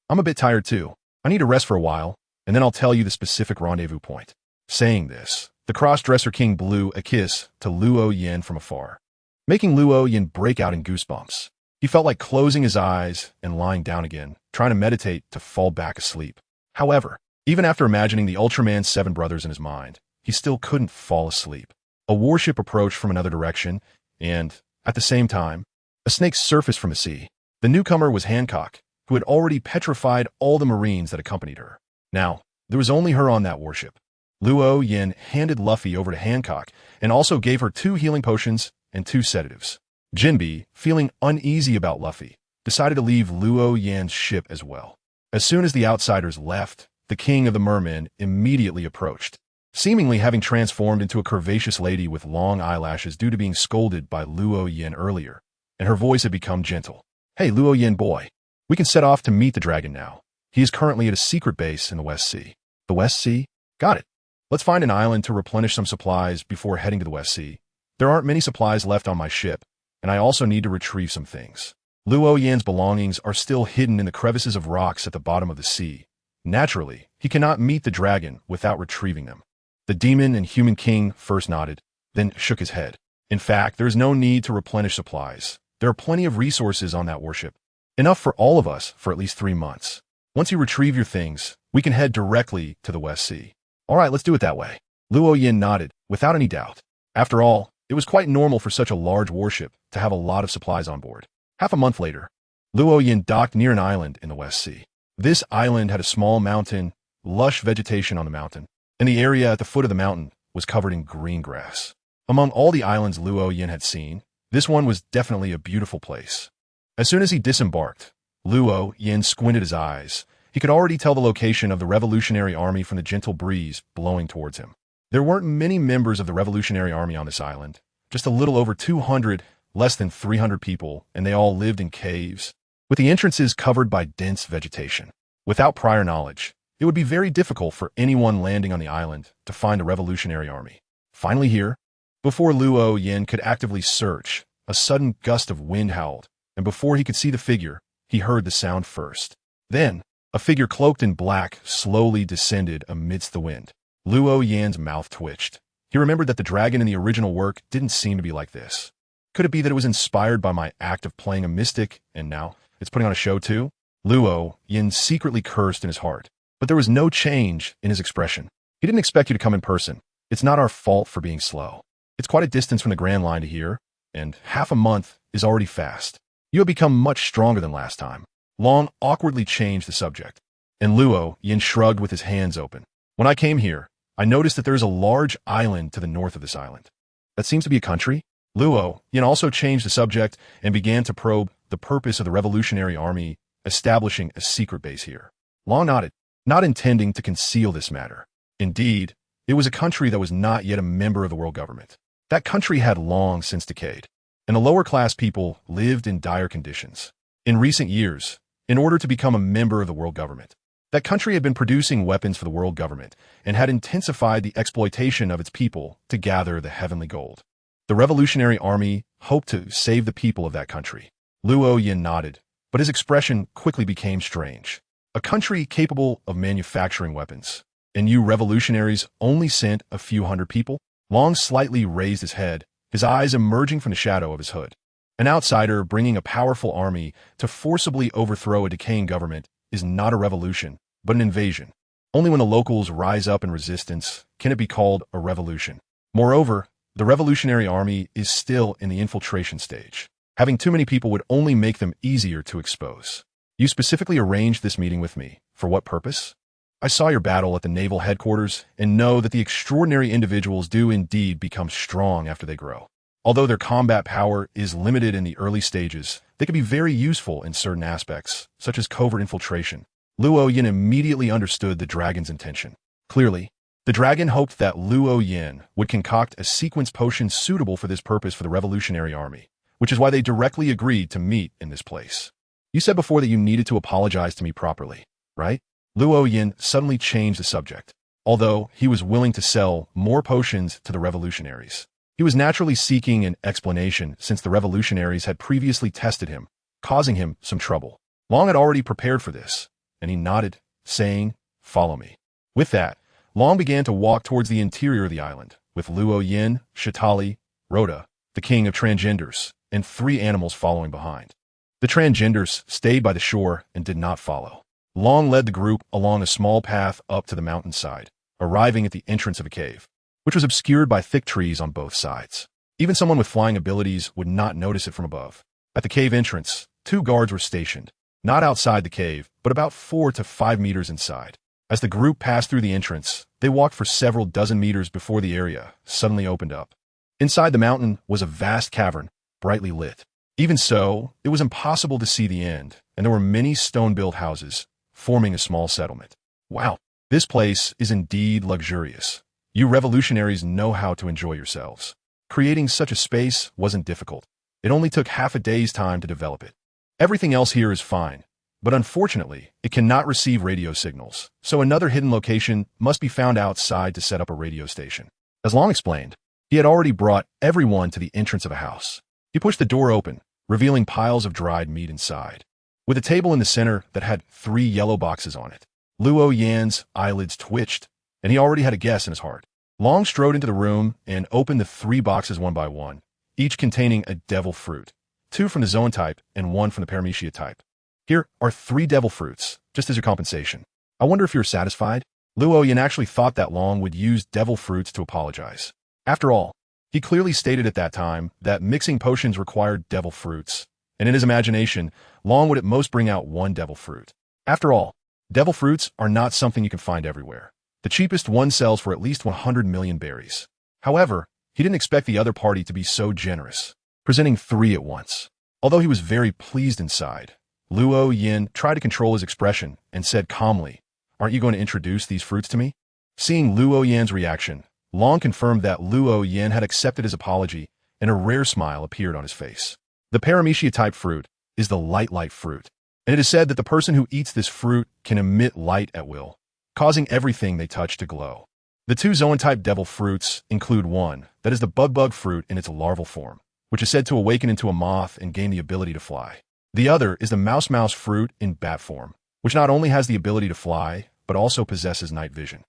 A: I'm a bit tired too. I need to rest for a while, and then I'll tell you the specific rendezvous point." Saying this, the Cross-Dresser King blew a kiss to Luo Yan from afar, making Luo Yan break out in goosebumps. He felt like closing his eyes and lying down again, trying to meditate to fall back asleep. However, even after imagining the Ultraman 7 brothers in his mind, he still couldn't fall asleep. A warship approached from another direction, and, at the same time, a snake surfaced from the sea. The newcomer was Hancock, who had already petrified all the Marines that accompanied her. Now, there was only her on that warship. Luo Yan handed Luffy over to Hancock and also gave her 2 healing potions and 2 sedatives. Jinbe, feeling uneasy about Luffy, decided to leave Luo Yan's ship as well. As soon as the outsiders left, the king of the mermen immediately approached, seemingly having transformed into a curvaceous lady with long eyelashes due to being scolded by Luo Yan earlier, and her voice had become gentle. "Hey, Luo Yan boy, we can set off to meet the dragon now. He is currently at a secret base in the West Sea." "The West Sea? Got it. Let's find an island to replenish some supplies before heading to the West Sea. There aren't many supplies left on my ship, and I also need to retrieve some things." Luo Yan's belongings are still hidden in the crevices of rocks at the bottom of the sea. Naturally, he cannot meet the dragon without retrieving them. The demon and human king first nodded, then shook his head. In fact, there is no need to replenish supplies. There are plenty of resources on that warship, enough for all of us for at least 3 months. Once you retrieve your things, we can head directly to the West Sea. "All right, let's do it that way." Luo Yan nodded, without any doubt. After all, it was quite normal for such a large warship to have a lot of supplies on board. Half a month later, Luo Yan docked near an island in the West Sea. This island had a small mountain, lush vegetation on the mountain, and the area at the foot of the mountain was covered in green grass. Among all the islands Luo Yan had seen, this one was definitely a beautiful place. As soon as he disembarked, Luo Yan squinted his eyes. He could already tell the location of the Revolutionary Army from the gentle breeze blowing towards him. There weren't many members of the Revolutionary Army on this island, just a little over 200, less than 300 people, and they all lived in caves, with the entrances covered by dense vegetation. Without prior knowledge, it would be very difficult for anyone landing on the island to find the Revolutionary Army. Finally here, before Luo Yan could actively search, a sudden gust of wind howled, and before he could see the figure, he heard the sound first. Then, a figure cloaked in black slowly descended amidst the wind. Luo Yan's mouth twitched. He remembered that the dragon in the original work didn't seem to be like this. Could it be that it was inspired by my act of playing a mystic, and now it's putting on a show too? Luo Yin secretly cursed in his heart, but there was no change in his expression. He didn't expect you to come in person. It's not our fault for being slow. It's quite a distance from the Grand Line to here, and half a month is already fast. You have become much stronger than last time. Long awkwardly changed the subject, and Luo Yin shrugged with his hands open. When I came here, I noticed that there is a large island to the north of this island. That seems to be a country. Luo Yin also changed the subject and began to probe the purpose of the Revolutionary Army establishing a secret base here. Long nodded, not intending to conceal this matter. Indeed, it was a country that was not yet a member of the world government. That country had long since decayed, and the lower-class people lived in dire conditions. In recent years, in order to become a member of the world government, that country had been producing weapons for the world government and had intensified the exploitation of its people to gather the heavenly gold. The Revolutionary Army hoped to save the people of that country. Luo Yin nodded, but his expression quickly became strange. A country capable of manufacturing weapons, and you revolutionaries only sent a few hundred people? Long slightly raised his head, his eyes emerging from the shadow of his hood. An outsider bringing a powerful army to forcibly overthrow a decaying government is not a revolution, but an invasion. Only when the locals rise up in resistance can it be called a revolution. Moreover, the Revolutionary Army is still in the infiltration stage. Having too many people would only make them easier to expose. You specifically arranged this meeting with me. For what purpose? I saw your battle at the naval headquarters and know that the extraordinary individuals do indeed become strong after they grow. Although their combat power is limited in the early stages, they can be very useful in certain aspects, such as covert infiltration. Luo Yin immediately understood the dragon's intention. Clearly, the dragon hoped that Luo Yin would concoct a sequence potion suitable for this purpose for the Revolutionary Army, which is why they directly agreed to meet in this place. You said before that you needed to apologize to me properly, right? Luo Yin suddenly changed the subject. Although he was willing to sell more potions to the revolutionaries, he was naturally seeking an explanation since the revolutionaries had previously tested him, causing him some trouble. Long had already prepared for this, and he nodded, saying, "Follow me." With that, Long began to walk towards the interior of the island, with Luo Yin, Shitali, Rhoda, the king of transgenders, and 3 animals following behind. The transgenders stayed by the shore and did not follow. Long led the group along a small path up to the mountainside, arriving at the entrance of a cave, which was obscured by thick trees on both sides. Even someone with flying abilities would not notice it from above. At the cave entrance, 2 guards were stationed, not outside the cave, but about 4 to 5 meters inside. As the group passed through the entrance, they walked for several dozen meters before the area suddenly opened up. Inside the mountain was a vast cavern, brightly lit. Even so, it was impossible to see the end, and there were many stone-built houses, forming a small settlement. Wow, this place is indeed luxurious. You revolutionaries know how to enjoy yourselves. Creating such a space wasn't difficult. It only took half a day's time to develop it. Everything else here is fine, but unfortunately, it cannot receive radio signals, so another hidden location must be found outside to set up a radio station. As Long explained, he had already brought everyone to the entrance of a house. He pushed the door open, revealing piles of dried meat inside, with a table in the center that had 3 yellow boxes on it. Luo Yan's eyelids twitched, and he already had a guess in his heart. Long strode into the room and opened the 3 boxes one by one, each containing a devil fruit, 2 from the zoan type and 1 from the paramecia type. Here are 3 devil fruits, just as your compensation. I wonder if you're satisfied? Luo Yan actually thought that Long would use devil fruits to apologize. After all, he clearly stated at that time that mixing potions required devil fruits, and in his imagination, Long would at most bring out 1 devil fruit. After all, devil fruits are not something you can find everywhere. The cheapest one sells for at least 100 million berries. However, he didn't expect the other party to be so generous, presenting 3 at once. Although he was very pleased inside, Luo Yin tried to control his expression and said calmly, "Aren't you going to introduce these fruits to me?" Seeing Luo Yan's reaction, Long confirmed that Luo Yin had accepted his apology, and a rare smile appeared on his face. The paramecia-type fruit is the light fruit, and it is said that the person who eats this fruit can emit light at will, causing everything they touch to glow. The 2 zoan-type devil fruits include 1 that is the bug fruit in its larval form, which is said to awaken into a moth and gain the ability to fly. The other is the mouse fruit in bat form, which not only has the ability to fly, but also possesses night vision.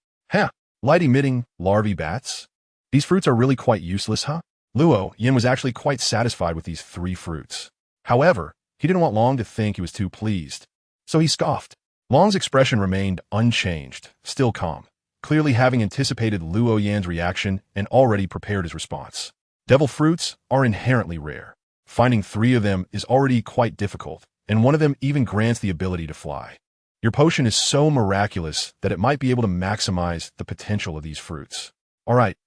A: Light-emitting larvae bats? These fruits are really quite useless, huh? Luo Yin was actually quite satisfied with these 3 fruits. However, he didn't want Long to think he was too pleased, so he scoffed. Long's expression remained unchanged, still calm, clearly having anticipated Luo Yan's reaction and already prepared his response. Devil fruits are inherently rare. Finding 3 of them is already quite difficult, and one of them even grants the ability to fly. Your potion is so miraculous that it might be able to maximize the potential of these fruits. All right,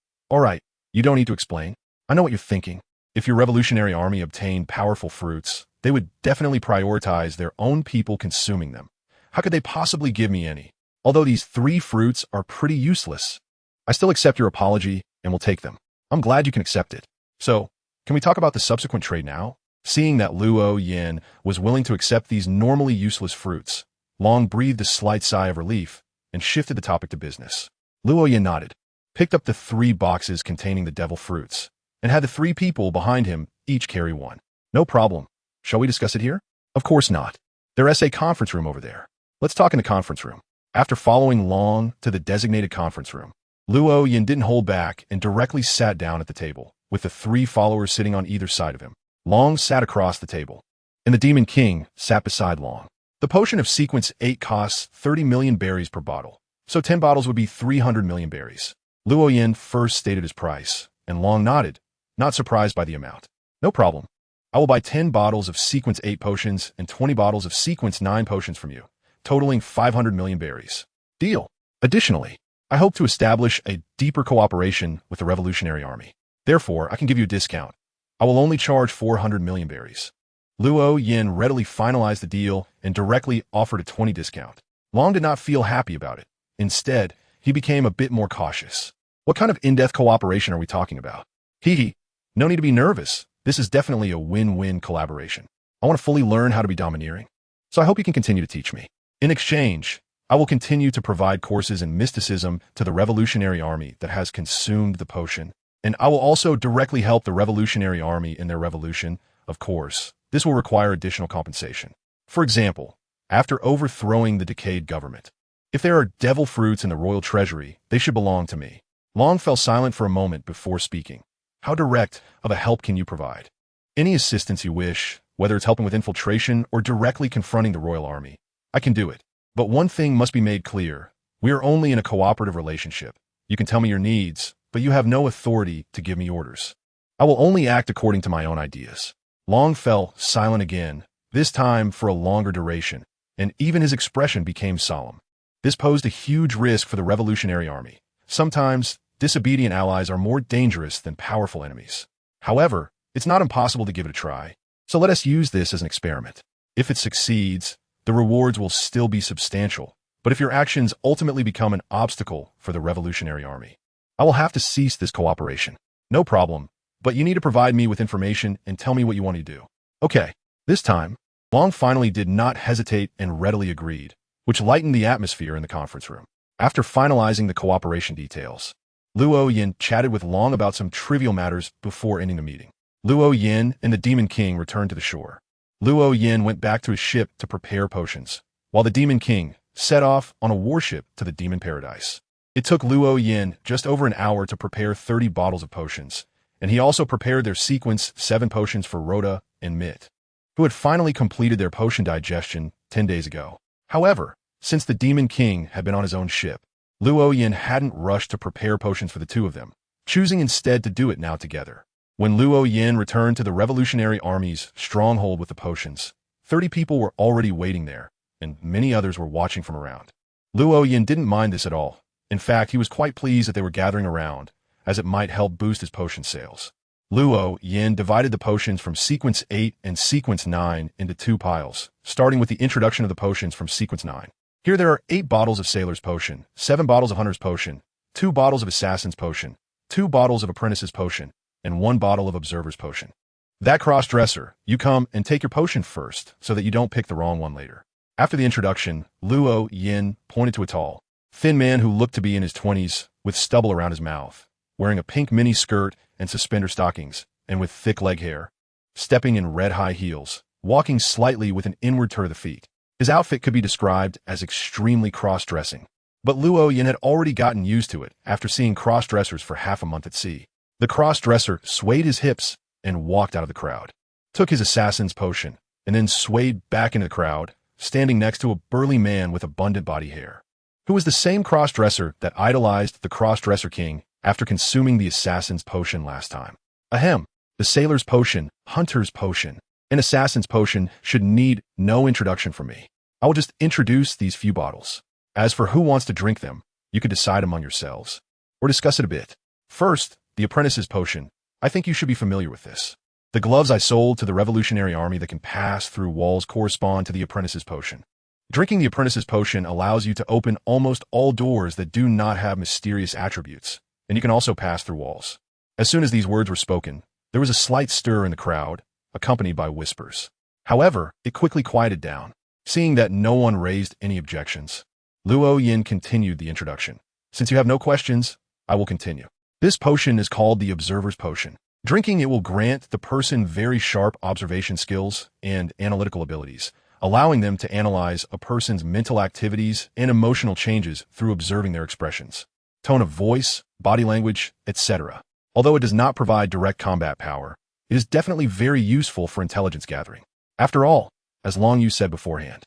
A: you don't need to explain. I know what you're thinking. If your revolutionary army obtained powerful fruits, they would definitely prioritize their own people consuming them. How could they possibly give me any? Although these 3 fruits are pretty useless, I still accept your apology and will take them. I'm glad you can accept it. So, can we talk about the subsequent trade now? Seeing that Luo Yin was willing to accept these normally useless fruits, Long breathed a slight sigh of relief and shifted the topic to business. Luo Yin nodded, picked up the 3 boxes containing the devil fruits, and had the 3 people behind him each carry one. No problem. Shall we discuss it here? Of course not. There's a conference room over there. Let's talk in the conference room. After following Long to the designated conference room, Luo Yin didn't hold back and directly sat down at the table, with the 3 followers sitting on either side of him. Long sat across the table, and the Demon King sat beside Long. The potion of sequence 8 costs 30 million berries per bottle, so 10 bottles would be 300 million berries. Luo Yin first stated his price, and Long nodded, not surprised by the amount. No problem. I will buy 10 bottles of sequence 8 potions and 20 bottles of sequence 9 potions from you, totaling 500 million berries. Deal. Additionally, I hope to establish a deeper cooperation with the Revolutionary Army. Therefore, I can give you a discount. I will only charge 400 million berries. Luo Yin readily finalized the deal and directly offered a 20 discount. Long did not feel happy about it. Instead, he became a bit more cautious. What kind of in-depth cooperation are we talking about? Hee. No need to be nervous. This is definitely a win-win collaboration. I want to fully learn how to be domineering, so I hope you can continue to teach me. In exchange, I will continue to provide courses in mysticism to the Revolutionary Army that has consumed the potion, and I will also directly help the Revolutionary Army in their revolution. Of course, this will require additional compensation. For example, after overthrowing the decayed government, if there are devil fruits in the royal treasury, they should belong to me. Long fell silent for a moment before speaking. How direct of a help can you provide? Any assistance you wish, whether it's helping with infiltration or directly confronting the royal army, I can do it. But one thing must be made clear. We are only in a cooperative relationship. You can tell me your needs, but you have no authority to give me orders. I will only act according to my own ideas. Long fell silent again, this time for a longer duration, and even his expression became solemn. This posed a huge risk for the Revolutionary Army. Sometimes, disobedient allies are more dangerous than powerful enemies. However, it's not impossible to give it a try. So let us use this as an experiment. If it succeeds, the rewards will still be substantial. But if your actions ultimately become an obstacle for the Revolutionary Army, I will have to cease this cooperation. No problem, but you need to provide me with information and tell me what you want to do. Okay, this time, Long finally did not hesitate and readily agreed, which lightened the atmosphere in the conference room. After finalizing the cooperation details, Luo Yin chatted with Long about some trivial matters before ending the meeting. Luo Yin and the Demon King returned to the shore. Luo Yin went back to his ship to prepare potions, while the Demon King set off on a warship to the Demon Paradise. It took Luo Yin just over an hour to prepare 30 bottles of potions, and he also prepared their sequence 7 potions for Rhoda and Mit, who had finally completed their potion digestion 10 days ago. However, since the Demon King had been on his own ship, Luo Yin hadn't rushed to prepare potions for the 2 of them, choosing instead to do it now together. When Luo Yin returned to the Revolutionary Army's stronghold with the potions, 30 people were already waiting there, and many others were watching from around. Luo Yin didn't mind this at all. In fact, he was quite pleased that they were gathering around, as it might help boost his potion sales. Luo Yin divided the potions from Sequence 8 and Sequence 9 into 2 piles, starting with the introduction of the potions from Sequence 9. Here there are 8 bottles of Sailor's Potion, 7 bottles of Hunter's Potion, 2 bottles of Assassin's Potion, 2 bottles of Apprentice's Potion, and 1 bottle of Observer's Potion. That cross-dresser, you come and take your potion first so that you don't pick the wrong one later. After the introduction, Luo Yin pointed to a tall, thin man who looked to be in his 20s, with stubble around his mouth, wearing a pink mini skirt and suspender stockings, and with thick leg hair, stepping in red high heels, walking slightly with an inward turn of the feet. His outfit could be described as extremely cross-dressing, but Luo Yin had already gotten used to it after seeing cross-dressers for half a month at sea. The cross-dresser swayed his hips and walked out of the crowd, took his assassin's potion, and then swayed back into the crowd, standing next to a burly man with abundant body hair, who was the same cross-dresser that idolized the cross-dresser king after consuming the assassin's potion last time. Ahem, the sailor's potion, hunter's potion, and assassin's potion should need no introduction from me. I will just introduce these few bottles. As for who wants to drink them, you could decide among yourselves, or discuss it a bit. First, the apprentice's potion. I think you should be familiar with this. The gloves I sold to the Revolutionary Army that can pass through walls correspond to the apprentice's potion. Drinking the apprentice's potion allows you to open almost all doors that do not have mysterious attributes, and you can also pass through walls. As soon as these words were spoken, there was a slight stir in the crowd, accompanied by whispers. However, it quickly quieted down. Seeing that no one raised any objections, Luo Yin continued the introduction. Since you have no questions, I will continue. This potion is called the Observer's Potion. Drinking it will grant the person very sharp observation skills and analytical abilities, allowing them to analyze a person's mental activities and emotional changes through observing their expressions, tone of voice, body language, etc. Although it does not provide direct combat power, it is definitely very useful for intelligence gathering. After all, as Long Yu said beforehand,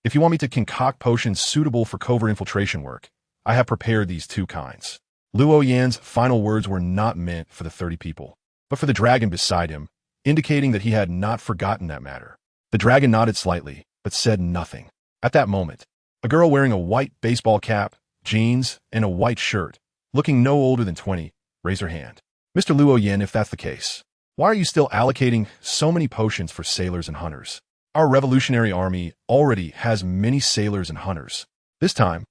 A: if you want me to concoct potions suitable for covert infiltration work, I have prepared these two kinds. Luo Yan's final words were not meant for the 30 people, but for the dragon beside him, indicating that he had not forgotten that matter. The dragon nodded slightly, but said nothing. At that moment, a girl wearing a white baseball cap, jeans, and a white shirt, looking no older than 20, raised her hand. Mr. Luo Yan, if that's the case, why are you still allocating so many potions for sailors and hunters? Our Revolutionary Army already has many sailors and hunters. This time,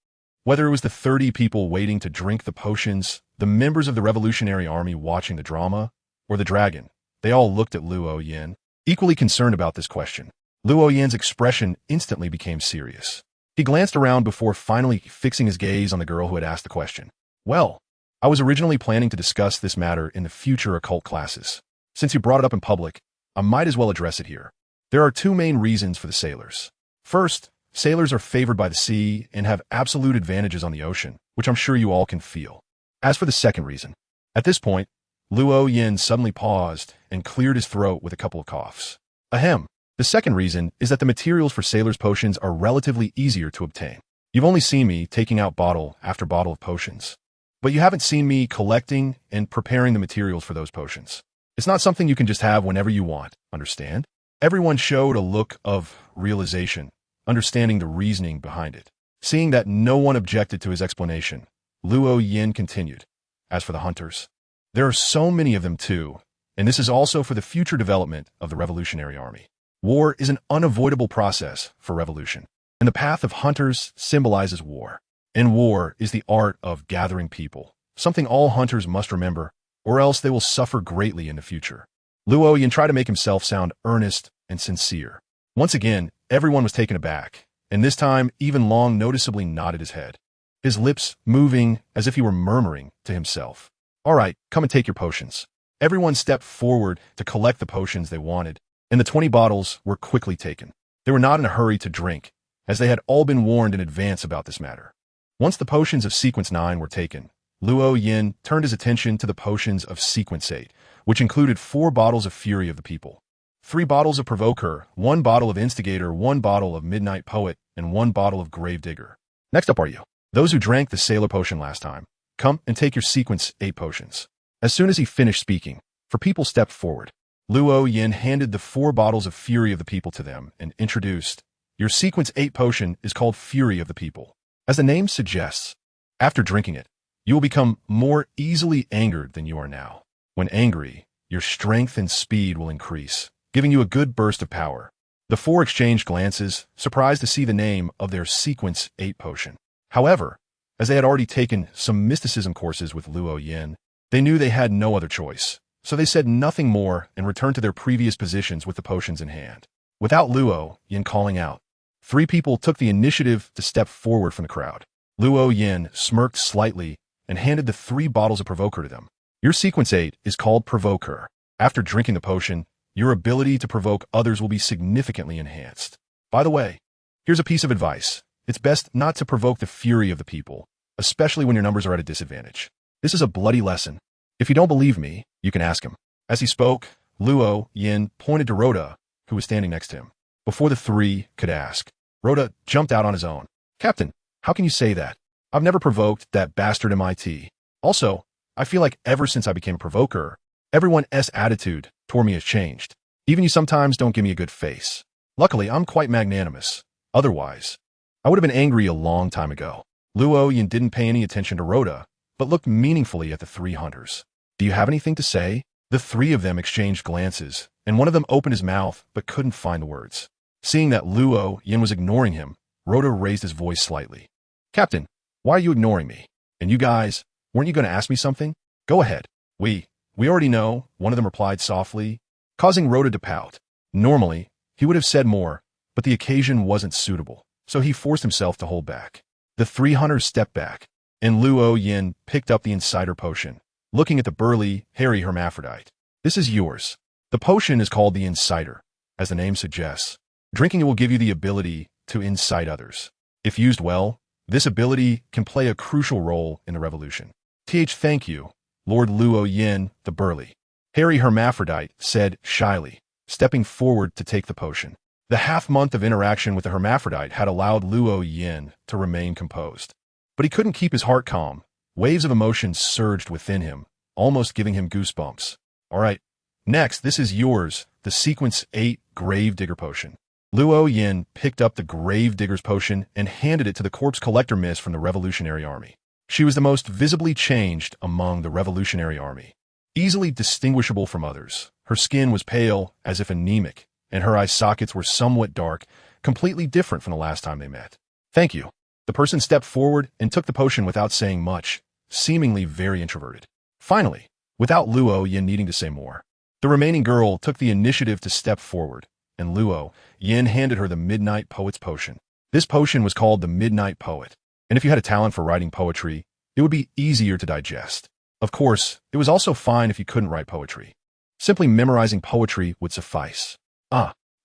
A: whether it was the 30 people waiting to drink the potions, the members of the Revolutionary Army watching the drama, or the dragon, they all looked at Luo Yan, equally concerned about this question. Luo Yan's expression instantly became serious. He glanced around before finally fixing his gaze on the girl who had asked the question. Well, I was originally planning to discuss this matter in the future occult classes. Since you brought it up in public, I might as well address it here. There are two main reasons for the sailors. First, sailors are favored by the sea and have absolute advantages on the ocean, which I'm sure you all can feel. As for the second reason, at this point, Luo Yin suddenly paused and cleared his throat with a couple of coughs. Ahem. The second reason is that the materials for sailors' potions are relatively easier to obtain. You've only seen me taking out bottle after bottle of potions, but you haven't seen me collecting and preparing the materials for those potions. It's not something you can just have whenever you want, understand? Everyone showed a look of realization, understanding the reasoning behind it. Seeing that no one objected to his explanation, Luo Yin continued. As for the hunters, there are so many of them too, and this is also for the future development of the Revolutionary Army. War is an unavoidable process for revolution, and the path of hunters symbolizes war. And war is the art of gathering people, something all hunters must remember, or else they will suffer greatly in the future. Luo Yin tried to make himself sound earnest and sincere. Once again, everyone was taken aback, and this time even Long noticeably nodded his head, his lips moving as if he were murmuring to himself. All right, come and take your potions. Everyone stepped forward to collect the potions they wanted, and the 20 bottles were quickly taken. They were not in a hurry to drink, as they had all been warned in advance about this matter. Once the potions of Sequence 9 were taken, Luo Yin turned his attention to the potions of Sequence 8, which included 4 bottles of Fury of the People, 3 bottles of Provoker, 1 bottle of Instigator, 1 bottle of Midnight Poet, and 1 bottle of Gravedigger. Next up are you, those who drank the Sailor Potion last time. Come and take your Sequence 8 potions. As soon as he finished speaking, 4 people stepped forward. Luo Yin handed the 4 bottles of Fury of the People to them and introduced, your Sequence 8 potion is called Fury of the People. As the name suggests, after drinking it, you will become more easily angered than you are now. When angry, your strength and speed will increase, giving you a good burst of power. The 4 exchanged glances, surprised to see the name of their Sequence 8 potion. However, as they had already taken some mysticism courses with Luo Yin, they knew they had no other choice, so they said nothing more and returned to their previous positions with the potions in hand. Without Luo Yin calling out, 3 people took the initiative to step forward from the crowd. Luo Yin smirked slightly and handed the 3 bottles of Provoker to them. Your Sequence 8 is called Provoker. After drinking the potion, your ability to provoke others will be significantly enhanced. By the way, here's a piece of advice. It's best not to provoke the fury of the people, especially when your numbers are at a disadvantage. This is a bloody lesson. If you don't believe me, you can ask him. As he spoke, Luo Yin pointed to Rhoda, who was standing next to him. Before the three could ask, Rhoda jumped out on his own. Captain, how can you say that? I've never provoked that bastard MIT. Also, I feel like ever since I became a provoker, everyone's attitude toward me has changed. Even you sometimes don't give me a good face. Luckily, I'm quite magnanimous. Otherwise, I would have been angry a long time ago. Luo Yin didn't pay any attention to Rhoda, but looked meaningfully at the three hunters. Do you have anything to say? The three of them exchanged glances, and one of them opened his mouth but couldn't find the words. Seeing that Luo Yin was ignoring him, Rhoda raised his voice slightly. Captain, why are you ignoring me? And you guys, weren't you going to ask me something? Go ahead. We already know, one of them replied softly, causing Rhoda to pout. Normally, he would have said more, but the occasion wasn't suitable, so he forced himself to hold back. The three hunters stepped back, and Luo Yin picked up the insider potion, looking at the burly, hairy hermaphrodite. This is yours. The potion is called the Insider, as the name suggests. Drinking it will give you the ability to incite others. If used well, this ability can play a crucial role in the revolution. Thank you, Lord Luo Yin, the burly, hairy hermaphrodite said shyly, stepping forward to take the potion. The half-month of interaction with the hermaphrodite had allowed Luo Yin to remain composed. But he couldn't keep his heart calm. Waves of emotion surged within him, almost giving him goosebumps. All right, next, this is yours, the Sequence 8 Gravedigger Potion. Luo Yin picked up the Gravedigger's Potion and handed it to the corpse collector miss from the Revolutionary Army. She was the most visibly changed among the Revolutionary Army. Easily distinguishable from others, her skin was pale, as if anemic, and her eye sockets were somewhat dark, completely different from the last time they met. Thank you. The person stepped forward and took the potion without saying much, seemingly very introverted. Finally, without Luo Yin needing to say more, the remaining girl took the initiative to step forward, and Luo Yin handed her the Midnight Poet's Potion. This potion was called the Midnight Poet, and if you had a talent for writing poetry, it would be easier to digest. Of course, it was also fine if you couldn't write poetry. Simply memorizing poetry would suffice.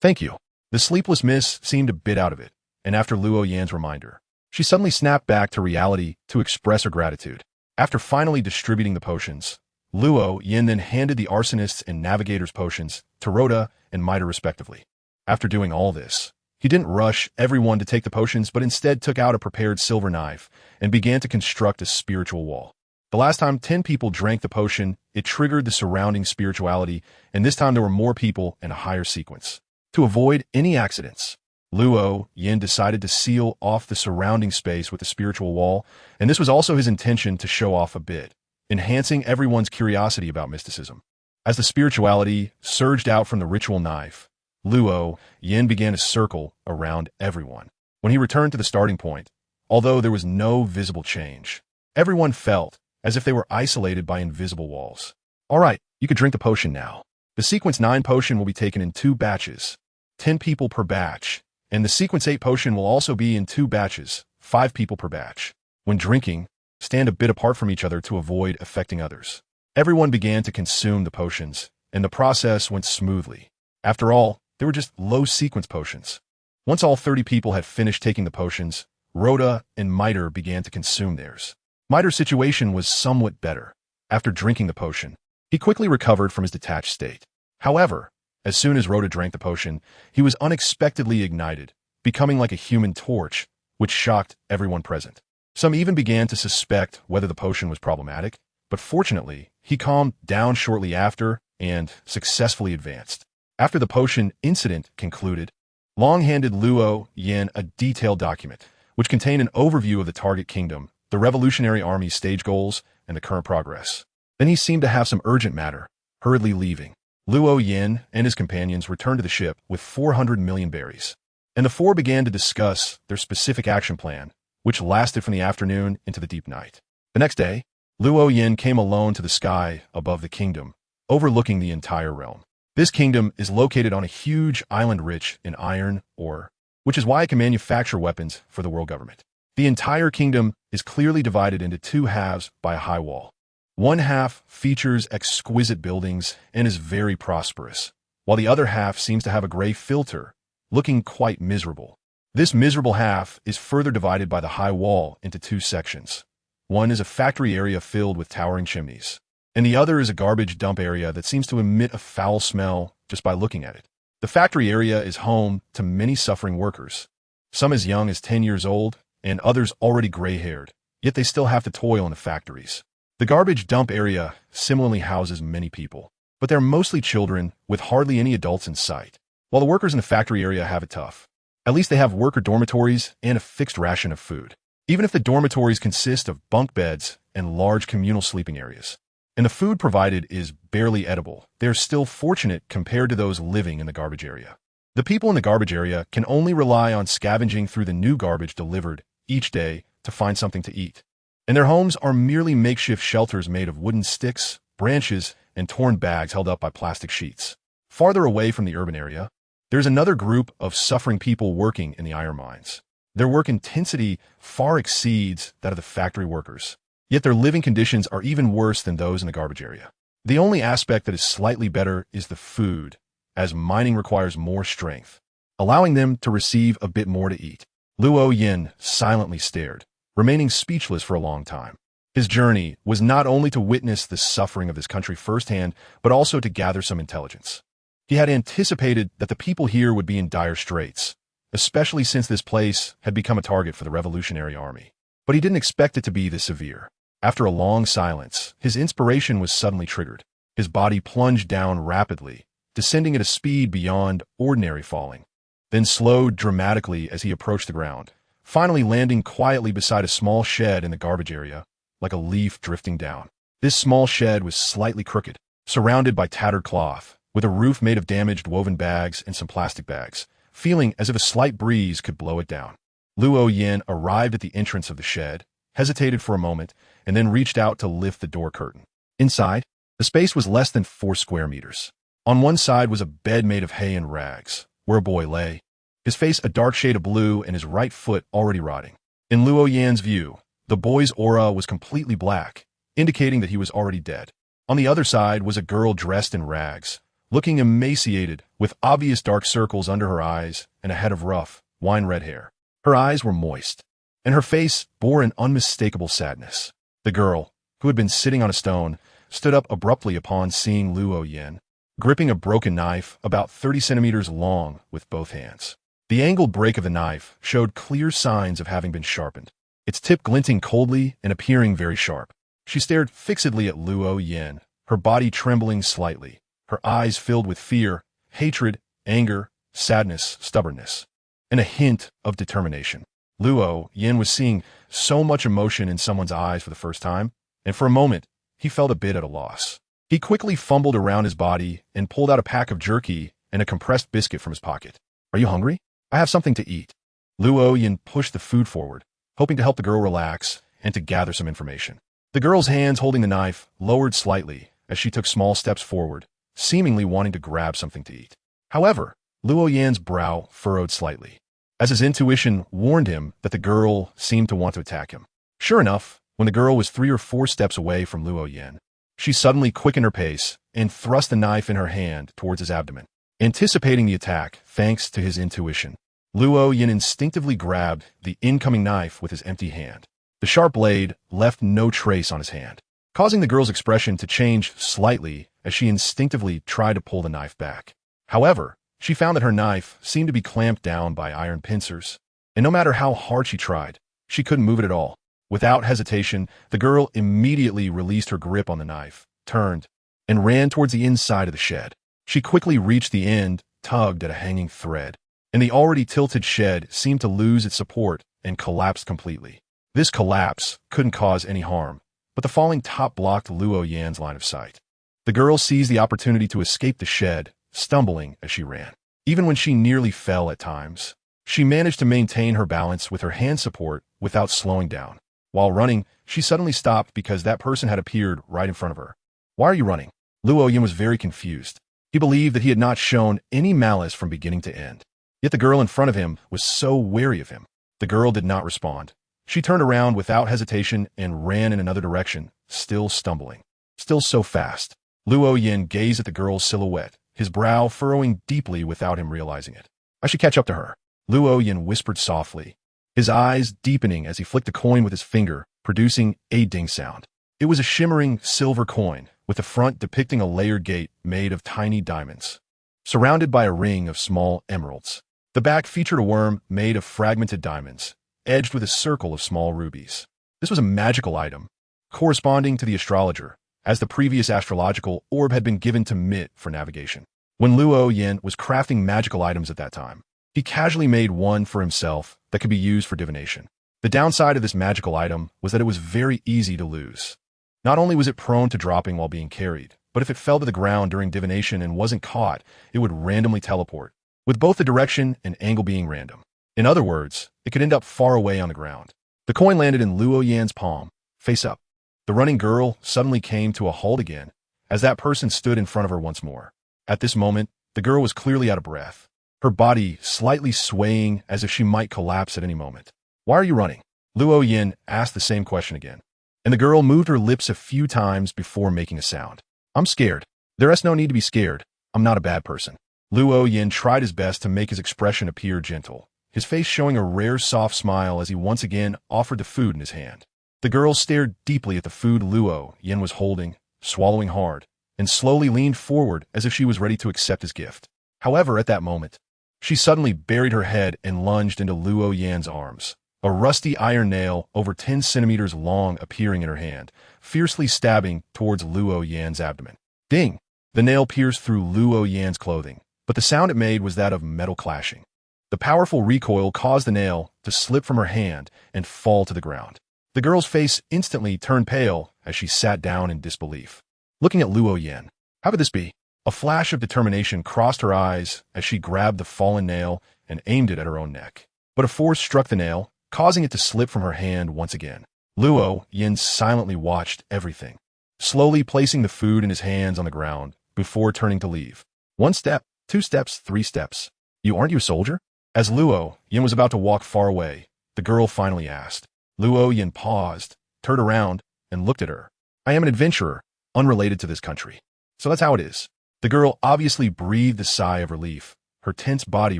A: Thank you. The sleepless miss seemed a bit out of it, and after Luo Yan's reminder, she suddenly snapped back to reality to express her gratitude. After finally distributing the potions, Luo Yin then handed the arsonist's and navigator's potions to Rhoda and Mida respectively. After doing all this, he didn't rush everyone to take the potions, but instead took out a prepared silver knife and began to construct a spiritual wall. The last time 10 people drank the potion, it triggered the surrounding spirituality, and this time there were more people and a higher sequence. To avoid any accidents, Luo Yin decided to seal off the surrounding space with the spiritual wall, and this was also his intention to show off a bit, enhancing everyone's curiosity about mysticism. As the spirituality surged out from the ritual knife, Luo Yin began to circle around everyone. When he returned to the starting point, although there was no visible change, everyone felt as if they were isolated by invisible walls. All right, you could drink the potion now. The Sequence 9 potion will be taken in 2 batches, 10 people per batch, and the Sequence 8 potion will also be in 2 batches, 5 people per batch. When drinking, stand a bit apart from each other to avoid affecting others. Everyone began to consume the potions, and the process went smoothly. After all, they were just low-sequence potions. Once all 30 people had finished taking the potions, Rhoda and Miter began to consume theirs. Miter's situation was somewhat better. After drinking the potion, he quickly recovered from his detached state. However, as soon as Rhoda drank the potion, he was unexpectedly ignited, becoming like a human torch, which shocked everyone present. Some even began to suspect whether the potion was problematic, but fortunately, he calmed down shortly after and successfully advanced. After the potion incident concluded, Long handed Luo Yin a detailed document, which contained an overview of the target kingdom, the Revolutionary Army's stage goals, and the current progress. Then he seemed to have some urgent matter, hurriedly leaving. Luo Yin and his companions returned to the ship with 400 million berries, and the four began to discuss their specific action plan, which lasted from the afternoon into the deep night. The next day, Luo Yin came alone to the sky above the kingdom, overlooking the entire realm. This kingdom is located on a huge island rich in iron ore, which is why it can manufacture weapons for the world government. The entire kingdom is clearly divided into 2 halves by a high wall. One half features exquisite buildings and is very prosperous, while the other half seems to have a gray filter, looking quite miserable. This miserable half is further divided by the high wall into 2 sections. One is a factory area filled with towering chimneys. and the other is a garbage dump area that seems to emit a foul smell just by looking at it. The factory area is home to many suffering workers, some as young as 10 years old, and others already gray-haired, yet they still have to toil in the factories. The garbage dump area similarly houses many people, but they're mostly children with hardly any adults in sight. While the workers in the factory area have it tough, at least they have worker dormitories and a fixed ration of food, even if the dormitories consist of bunk beds and large communal sleeping areas, and the food provided is barely edible. They're still fortunate compared to those living in the garbage area. The people in the garbage area can only rely on scavenging through the new garbage delivered each day to find something to eat, and their homes are merely makeshift shelters made of wooden sticks, branches, and torn bags held up by plastic sheets. Farther away from the urban area, there's another group of suffering people working in the iron mines. Their work intensity far exceeds that of the factory workers, yet their living conditions are even worse than those in the garbage area. The only aspect that is slightly better is the food, as mining requires more strength, allowing them to receive a bit more to eat. Luo Yin silently stared, remaining speechless for a long time. His journey was not only to witness the suffering of his country firsthand, but also to gather some intelligence. He had anticipated that the people here would be in dire straits, especially since this place had become a target for the Revolutionary Army. But he didn't expect it to be this severe. After a long silence, his inspiration was suddenly triggered. His body plunged down rapidly, descending at a speed beyond ordinary falling, then slowed dramatically as he approached the ground, finally landing quietly beside a small shed in the garbage area, like a leaf drifting down. This small shed was slightly crooked, surrounded by tattered cloth, with a roof made of damaged woven bags and some plastic bags, feeling as if a slight breeze could blow it down. Luo Yin arrived at the entrance of the shed, hesitated for a moment, and then reached out to lift the door curtain. Inside, the space was less than 4 square meters. On one side was a bed made of hay and rags, where a boy lay, his face a dark shade of blue and his right foot already rotting. In Luo Yan's view, the boy's aura was completely black, indicating that he was already dead. On the other side was a girl dressed in rags, looking emaciated, with obvious dark circles under her eyes and a head of rough, wine-red hair. Her eyes were moist, and her face bore an unmistakable sadness. The girl, who had been sitting on a stone, stood up abruptly upon seeing Luo Yin, gripping a broken knife about 30 centimeters long with both hands. The angled break of the knife showed clear signs of having been sharpened, its tip glinting coldly and appearing very sharp. She stared fixedly at Luo Yin, her body trembling slightly, her eyes filled with fear, hatred, anger, sadness, stubbornness, and a hint of determination. Luo Yin was seeing so much emotion in someone's eyes for the first time, and for a moment, he felt a bit at a loss. He quickly fumbled around his body and pulled out a pack of jerky and a compressed biscuit from his pocket. "Are you hungry? I have something to eat." Luo Yin pushed the food forward, hoping to help the girl relax and to gather some information. The girl's hands holding the knife lowered slightly as she took small steps forward, seemingly wanting to grab something to eat. However, Luo Yan's brow furrowed slightly, as his intuition warned him that the girl seemed to want to attack him. Sure enough, when the girl was 3 or 4 steps away from Luo Yan, she suddenly quickened her pace and thrust the knife in her hand towards his abdomen. Anticipating the attack, thanks to his intuition, Luo Yin instinctively grabbed the incoming knife with his empty hand. The sharp blade left no trace on his hand, causing the girl's expression to change slightly as she instinctively tried to pull the knife back. However, she found that her knife seemed to be clamped down by iron pincers, and no matter how hard she tried, she couldn't move it at all. Without hesitation, the girl immediately released her grip on the knife, turned, and ran towards the inside of the shed. She quickly reached the end, tugged at a hanging thread, and the already tilted shed seemed to lose its support and collapsed completely. This collapse couldn't cause any harm, but the falling top blocked Luo Yan's line of sight. The girl seized the opportunity to escape the shed, stumbling as she ran. Even when she nearly fell at times, she managed to maintain her balance with her hand support without slowing down. While running, she suddenly stopped because that person had appeared right in front of her. "Why are you running?" Luo Yin was very confused. He believed that he had not shown any malice from beginning to end. Yet the girl in front of him was so wary of him. The girl did not respond. She turned around without hesitation and ran in another direction, still stumbling. Still so fast. Luo Yin gazed at the girl's silhouette, his brow furrowing deeply without him realizing it. "I should catch up to her," Luo Yin whispered softly, his eyes deepening as he flicked a coin with his finger, producing a ding sound. It was a shimmering silver coin, with the front depicting a layered gate made of tiny diamonds, surrounded by a ring of small emeralds. The back featured a worm made of fragmented diamonds, edged with a circle of small rubies. This was a magical item, corresponding to the astrologer, as the previous astrological orb had been given to Mit for navigation. When Luo Yin was crafting magical items at that time, he casually made one for himself that could be used for divination. The downside of this magical item was that it was very easy to lose. Not only was it prone to dropping while being carried, but if it fell to the ground during divination and wasn't caught, it would randomly teleport, with both the direction and angle being random. In other words, it could end up far away on the ground. The coin landed in Luo Yan's palm, face up. The running girl suddenly came to a halt again, as that person stood in front of her once more. At this moment, the girl was clearly out of breath, her body slightly swaying as if she might collapse at any moment. "Why are you running?" Luo Yin asked the same question again, and the girl moved her lips a few times before making a sound. "I'm scared." "There's no need to be scared. I'm not a bad person." Luo Yin tried his best to make his expression appear gentle, his face showing a rare soft smile as he once again offered the food in his hand. The girl stared deeply at the food Luo Yin was holding, swallowing hard, and slowly leaned forward as if she was ready to accept his gift. However, at that moment, she suddenly buried her head and lunged into Luo Yan's arms, a rusty iron nail over 10 centimeters long appearing in her hand, fiercely stabbing towards Luo Yan's abdomen. Ding! The nail pierced through Luo Yan's clothing, but the sound it made was that of metal clashing. The powerful recoil caused the nail to slip from her hand and fall to the ground. The girl's face instantly turned pale as she sat down in disbelief, looking at Luo Yan. How could this be? A flash of determination crossed her eyes as she grabbed the fallen nail and aimed it at her own neck. But a force struck the nail, causing it to slip from her hand once again. Luo Yin silently watched everything, slowly placing the food in his hands on the ground before turning to leave. 1 step, 2 steps, 3 steps. Aren't you a soldier?" As Luo Yin was about to walk far away, the girl finally asked. Luo Yin paused, turned around, and looked at her. "I am an adventurer, unrelated to this country. So that's how it is." The girl obviously breathed a sigh of relief, her tense body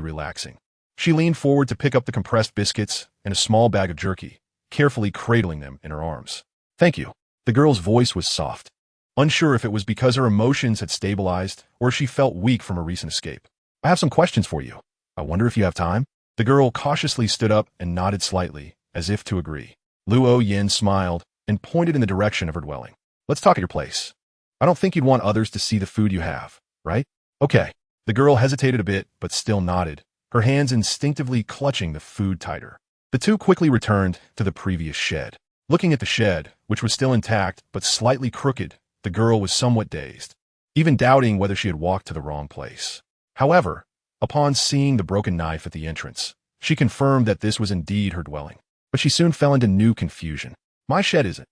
A: relaxing. She leaned forward to pick up the compressed biscuits and a small bag of jerky, carefully cradling them in her arms. "Thank you." The girl's voice was soft, unsure if it was because her emotions had stabilized or if she felt weak from a recent escape. "I have some questions for you. I wonder if you have time?" The girl cautiously stood up and nodded slightly, as if to agree. Luo Yin smiled and pointed in the direction of her dwelling. "Let's talk at your place. I don't think you'd want others to see the food you have, right?" "Okay." The girl hesitated a bit, but still nodded, her hands instinctively clutching the food tighter. The two quickly returned to the previous shed. Looking at the shed, which was still intact but slightly crooked, the girl was somewhat dazed, even doubting whether she had walked to the wrong place. However, upon seeing the broken knife at the entrance, she confirmed that this was indeed her dwelling. But she soon fell into new confusion. "My shed isn't.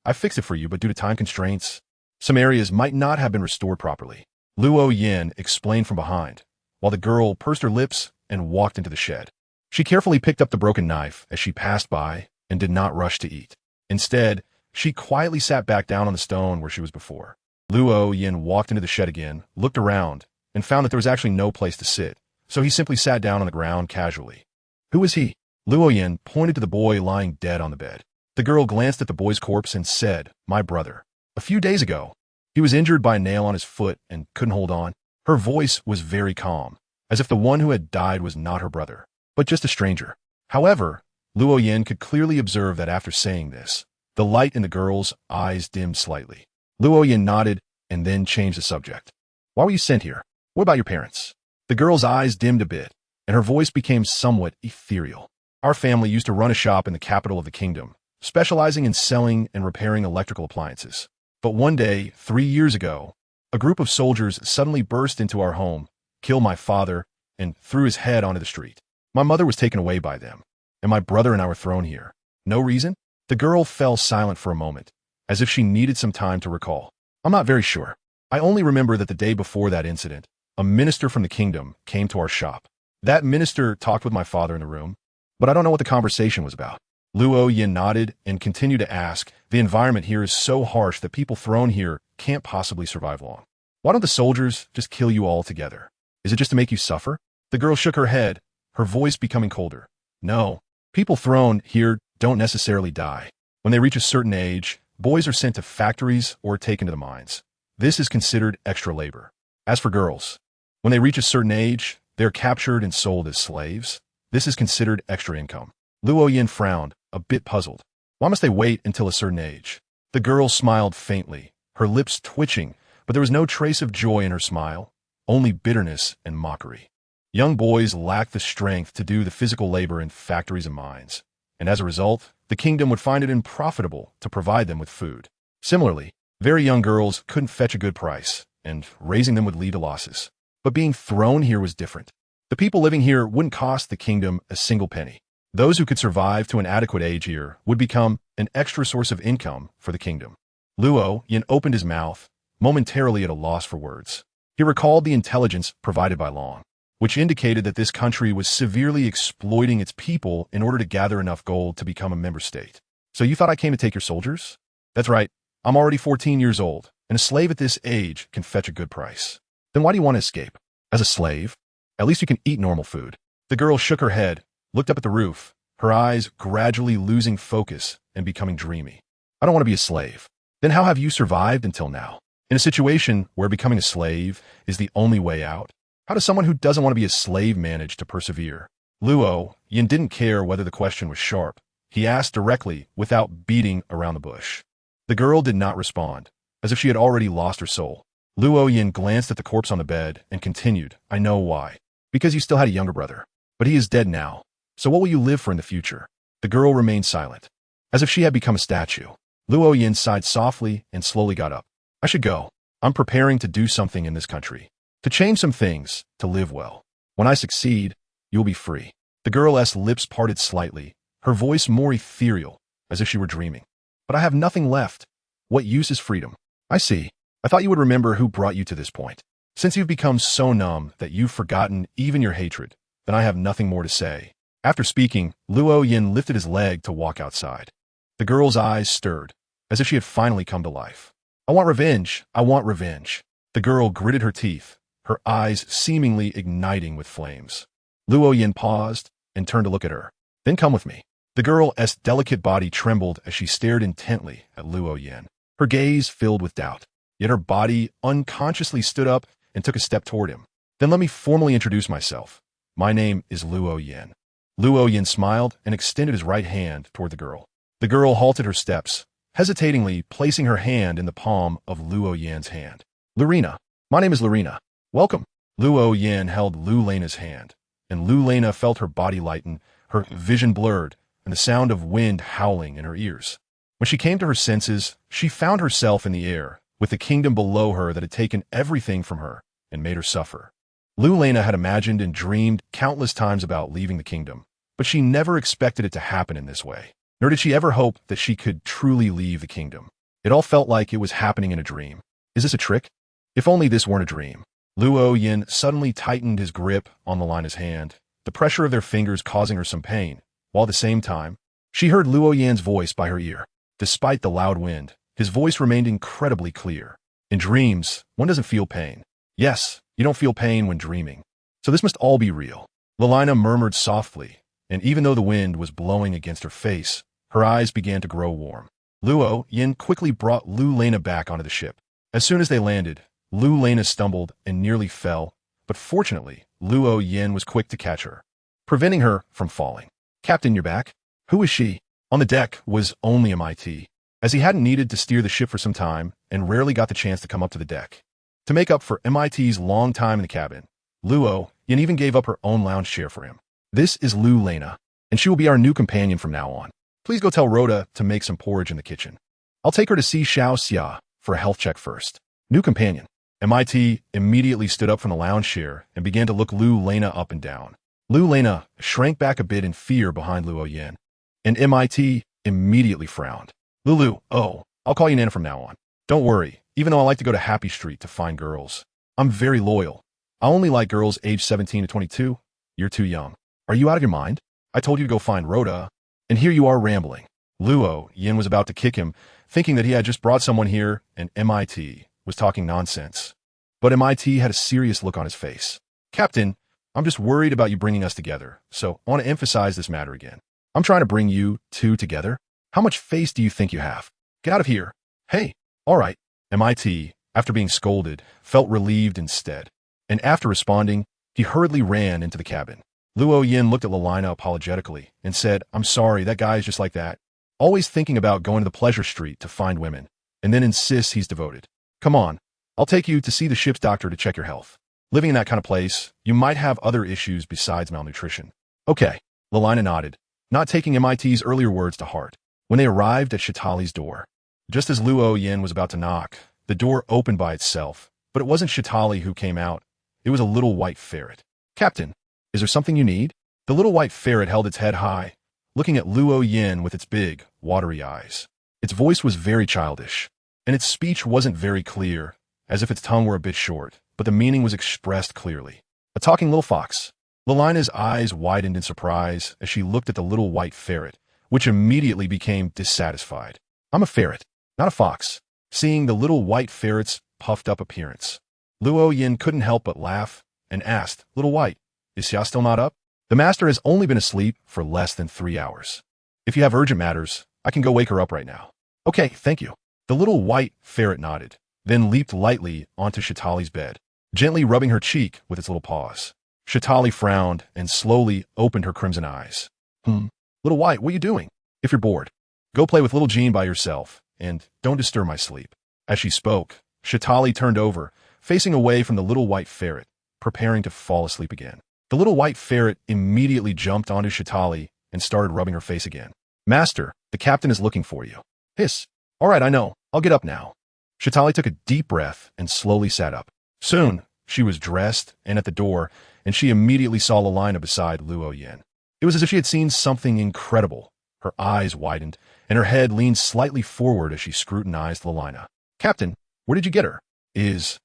A: I fixed it for you, but due to time constraints, some areas might not have been restored properly." Luo Yin explained from behind, while the girl pursed her lips and walked into the shed. She carefully picked up the broken knife as she passed by and did not rush to eat. Instead, she quietly sat back down on the stone where she was before. Luo Yin walked into the shed again, looked around, and found that there was actually no place to sit, so he simply sat down on the ground casually. "Who is he?" Luo Yin pointed to the boy lying dead on the bed. The girl glanced at the boy's corpse and said, "My brother. A few days ago, he was injured by a nail on his foot and couldn't hold on." Her voice was very calm, as if the one who had died was not her brother, but just a stranger. However, Luo Yin could clearly observe that after saying this, the light in the girl's eyes dimmed slightly. Luo Yin nodded and then changed the subject. "Why were you sent here? What about your parents?" The girl's eyes dimmed a bit, and her voice became somewhat ethereal. "Our family used to run a shop in the capital of the kingdom, specializing in selling and repairing electrical appliances. But one day, 3 years ago, a group of soldiers suddenly burst into our home, killed my father, and threw his head onto the street. My mother was taken away by them, and my brother and I were thrown here. No reason?" The girl fell silent for a moment, as if she needed some time to recall. "I'm not very sure. I only remember that the day before that incident, a minister from the kingdom came to our shop. That minister talked with my father in the room, but I don't know what the conversation was about." Luo Yin nodded and continued to ask, "The environment here is so harsh that people thrown here can't possibly survive long. Why don't the soldiers just kill you all together? Is it just to make you suffer?" The girl shook her head, her voice becoming colder. "No, people thrown here don't necessarily die. When they reach a certain age, boys are sent to factories or taken to the mines. This is considered extra labor. As for girls, when they reach a certain age, they are captured and sold as slaves. This is considered extra income. Luo Yin frowned, a bit puzzled. Why must they wait until a certain age? The girl smiled faintly, her lips twitching, but there was no trace of joy in her smile, only bitterness and mockery. Young boys lack the strength to do the physical labor in factories and mines, and as a result, the kingdom would find it unprofitable to provide them with food. Similarly, very young girls couldn't fetch a good price, and raising them would lead to losses. But being thrown here was different. The people living here wouldn't cost the kingdom a single penny. Those who could survive to an adequate age here would become an extra source of income for the kingdom. Luo Yin opened his mouth, momentarily at a loss for words. He recalled the intelligence provided by Long, which indicated that this country was severely exploiting its people in order to gather enough gold to become a member state. So you thought I came to take your soldiers? That's right. I'm already 14 years old, and a slave at this age can fetch a good price. Then why do you want to escape? As a slave? At least you can eat normal food. The girl shook her head, looked up at the roof, her eyes gradually losing focus and becoming dreamy. I don't want to be a slave. Then how have you survived until now? In a situation where becoming a slave is the only way out, how does someone who doesn't want to be a slave manage to persevere? Luo Yin didn't care whether the question was sharp. He asked directly without beating around the bush. The girl did not respond, as if she had already lost her soul. Luo Yin glanced at the corpse on the bed and continued, I know why. Because you still had a younger brother. But he is dead now. So what will you live for in the future? The girl remained silent, as if she had become a statue. Luo Yin sighed softly and slowly got up. I should go. I'm preparing to do something in this country. To change some things, to live well. When I succeed, you'll be free. The girl's lips parted slightly, her voice more ethereal, as if she were dreaming. But I have nothing left. What use is freedom? I see. I thought you would remember who brought you to this point. Since you've become so numb that you've forgotten even your hatred, then I have nothing more to say. After speaking, Luo Yin lifted his leg to walk outside. The girl's eyes stirred, as if she had finally come to life. I want revenge. I want revenge. The girl gritted her teeth, her eyes seemingly igniting with flames. Luo Yin paused and turned to look at her. Then come with me. The girl's delicate body trembled as she stared intently at Luo Yin, her gaze filled with doubt. Yet her body unconsciously stood up and took a step toward him. Then let me formally introduce myself. My name is Luo Yin. Luo Yin smiled and extended his right hand toward the girl. The girl halted her steps, hesitatingly placing her hand in the palm of Luo Yin's hand. Lurena. My name is Lurena. Welcome. Luo Yin held Lu Lena's hand, and Lu Lena felt her body lighten, her vision blurred, and the sound of wind howling in her ears. When she came to her senses, she found herself in the air, with the kingdom below her that had taken everything from her and made her suffer. Lu Lena had imagined and dreamed countless times about leaving the kingdom, but she never expected it to happen in this way, nor did she ever hope that she could truly leave the kingdom. It all felt like it was happening in a dream. Is this a trick? If only this weren't a dream. Luo Yin suddenly tightened his grip on Lelena's hand, the pressure of their fingers causing her some pain, while at the same time, she heard Luo Yin's voice by her ear. Despite the loud wind, his voice remained incredibly clear. In dreams, one doesn't feel pain. Yes, you don't feel pain when dreaming. So this must all be real. Lelena murmured softly, and even though the wind was blowing against her face, her eyes began to grow warm. Luo Yin quickly brought Lu Lena back onto the ship. As soon as they landed, Lu Lena stumbled and nearly fell, but fortunately, Luo Yin was quick to catch her, preventing her from falling. Captain, you're back? Who is she? On the deck was only MIT, as he hadn't needed to steer the ship for some time and rarely got the chance to come up to the deck. To make up for MIT's long time in the cabin, Luo Yin even gave up her own lounge chair for him. This is Lu Lena, and she will be our new companion from now on. Please go tell Rhoda to make some porridge in the kitchen. I'll take her to see Xiao Xia for a health check first. New companion. MIT immediately stood up from the lounge chair and began to look Lu Lena up and down. Lu Lena shrank back a bit in fear behind Luo Yin, and MIT immediately frowned. Lulu, oh, I'll call you Nana from now on. Don't worry, even though I like to go to Happy Street to find girls. I'm very loyal. I only like girls aged 17 to 22. You're too young. Are you out of your mind? I told you to go find Rhoda, and here you are rambling. Luo Yin was about to kick him, thinking that he had just brought someone here and MIT was talking nonsense. But MIT had a serious look on his face. Captain, I'm just worried about you bringing us together, so I want to emphasize this matter again. I'm trying to bring you two together. How much face do you think you have? Get out of here. Hey, all right. MIT, after being scolded, felt relieved instead. And after responding, he hurriedly ran into the cabin. Luo Yin looked at Lelina apologetically and said, I'm sorry, that guy is just like that. Always thinking about going to the pleasure street to find women, and then insists he's devoted. Come on, I'll take you to see the ship's doctor to check your health. Living in that kind of place, you might have other issues besides malnutrition. Okay, Lelina nodded, not taking MIT's earlier words to heart. When they arrived at Shitali's door, just as Luo Yin was about to knock, the door opened by itself, but it wasn't Shitali who came out. It was a little white ferret. Captain, is there something you need? The little white ferret held its head high, looking at Luo Yin with its big, watery eyes. Its voice was very childish, and its speech wasn't very clear, as if its tongue were a bit short, but the meaning was expressed clearly. A talking little fox. Lelina's eyes widened in surprise as she looked at the little white ferret, which immediately became dissatisfied. I'm a ferret, not a fox. Seeing the little white ferret's puffed up appearance, Luo Yin couldn't help but laugh and asked, Little White, is Xia still not up? The master has only been asleep for less than 3 hours. If you have urgent matters, I can go wake her up right now. Okay, thank you. The little white ferret nodded, then leaped lightly onto Shitali's bed, gently rubbing her cheek with its little paws. Shitali frowned and slowly opened her crimson eyes. Little White, what are you doing? If you're bored, go play with little Jean by yourself, and don't disturb my sleep. As she spoke, Shitali turned over, facing away from the little white ferret, preparing to fall asleep again. The little white ferret immediately jumped onto Shitali and started rubbing her face again. Master, the captain is looking for you. Hiss. All right, I know. I'll get up now. Shitali took a deep breath and slowly sat up. Soon, she was dressed and at the door, and she immediately saw Lelina beside Luo Yin. It was as if she had seen something incredible. Her eyes widened, and her head leaned slightly forward as she scrutinized Lelina. Captain, where did you get her? Is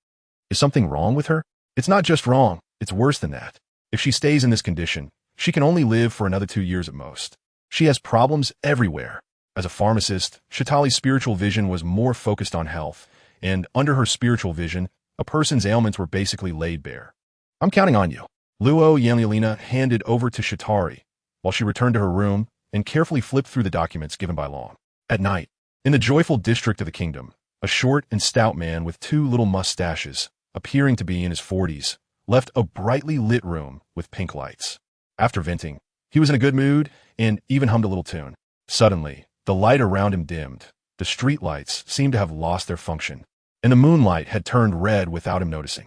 A: something wrong with her? It's not just wrong, it's worse than that. If she stays in this condition, she can only live for another 2 years at most. She has problems everywhere. As a pharmacist, Shitali's spiritual vision was more focused on health, and under her spiritual vision, a person's ailments were basically laid bare. I'm counting on you. Luo Yanlilina handed over to Shitari, while she returned to her room and carefully flipped through the documents given by Long. At night, in the joyful district of the kingdom, a short and stout man with 2 little mustaches, appearing to be in his 40s, left a brightly lit room with pink lights. After venting, he was in a good mood and even hummed a little tune. Suddenly, the light around him dimmed. The street lights seemed to have lost their function, and the moonlight had turned red without him noticing.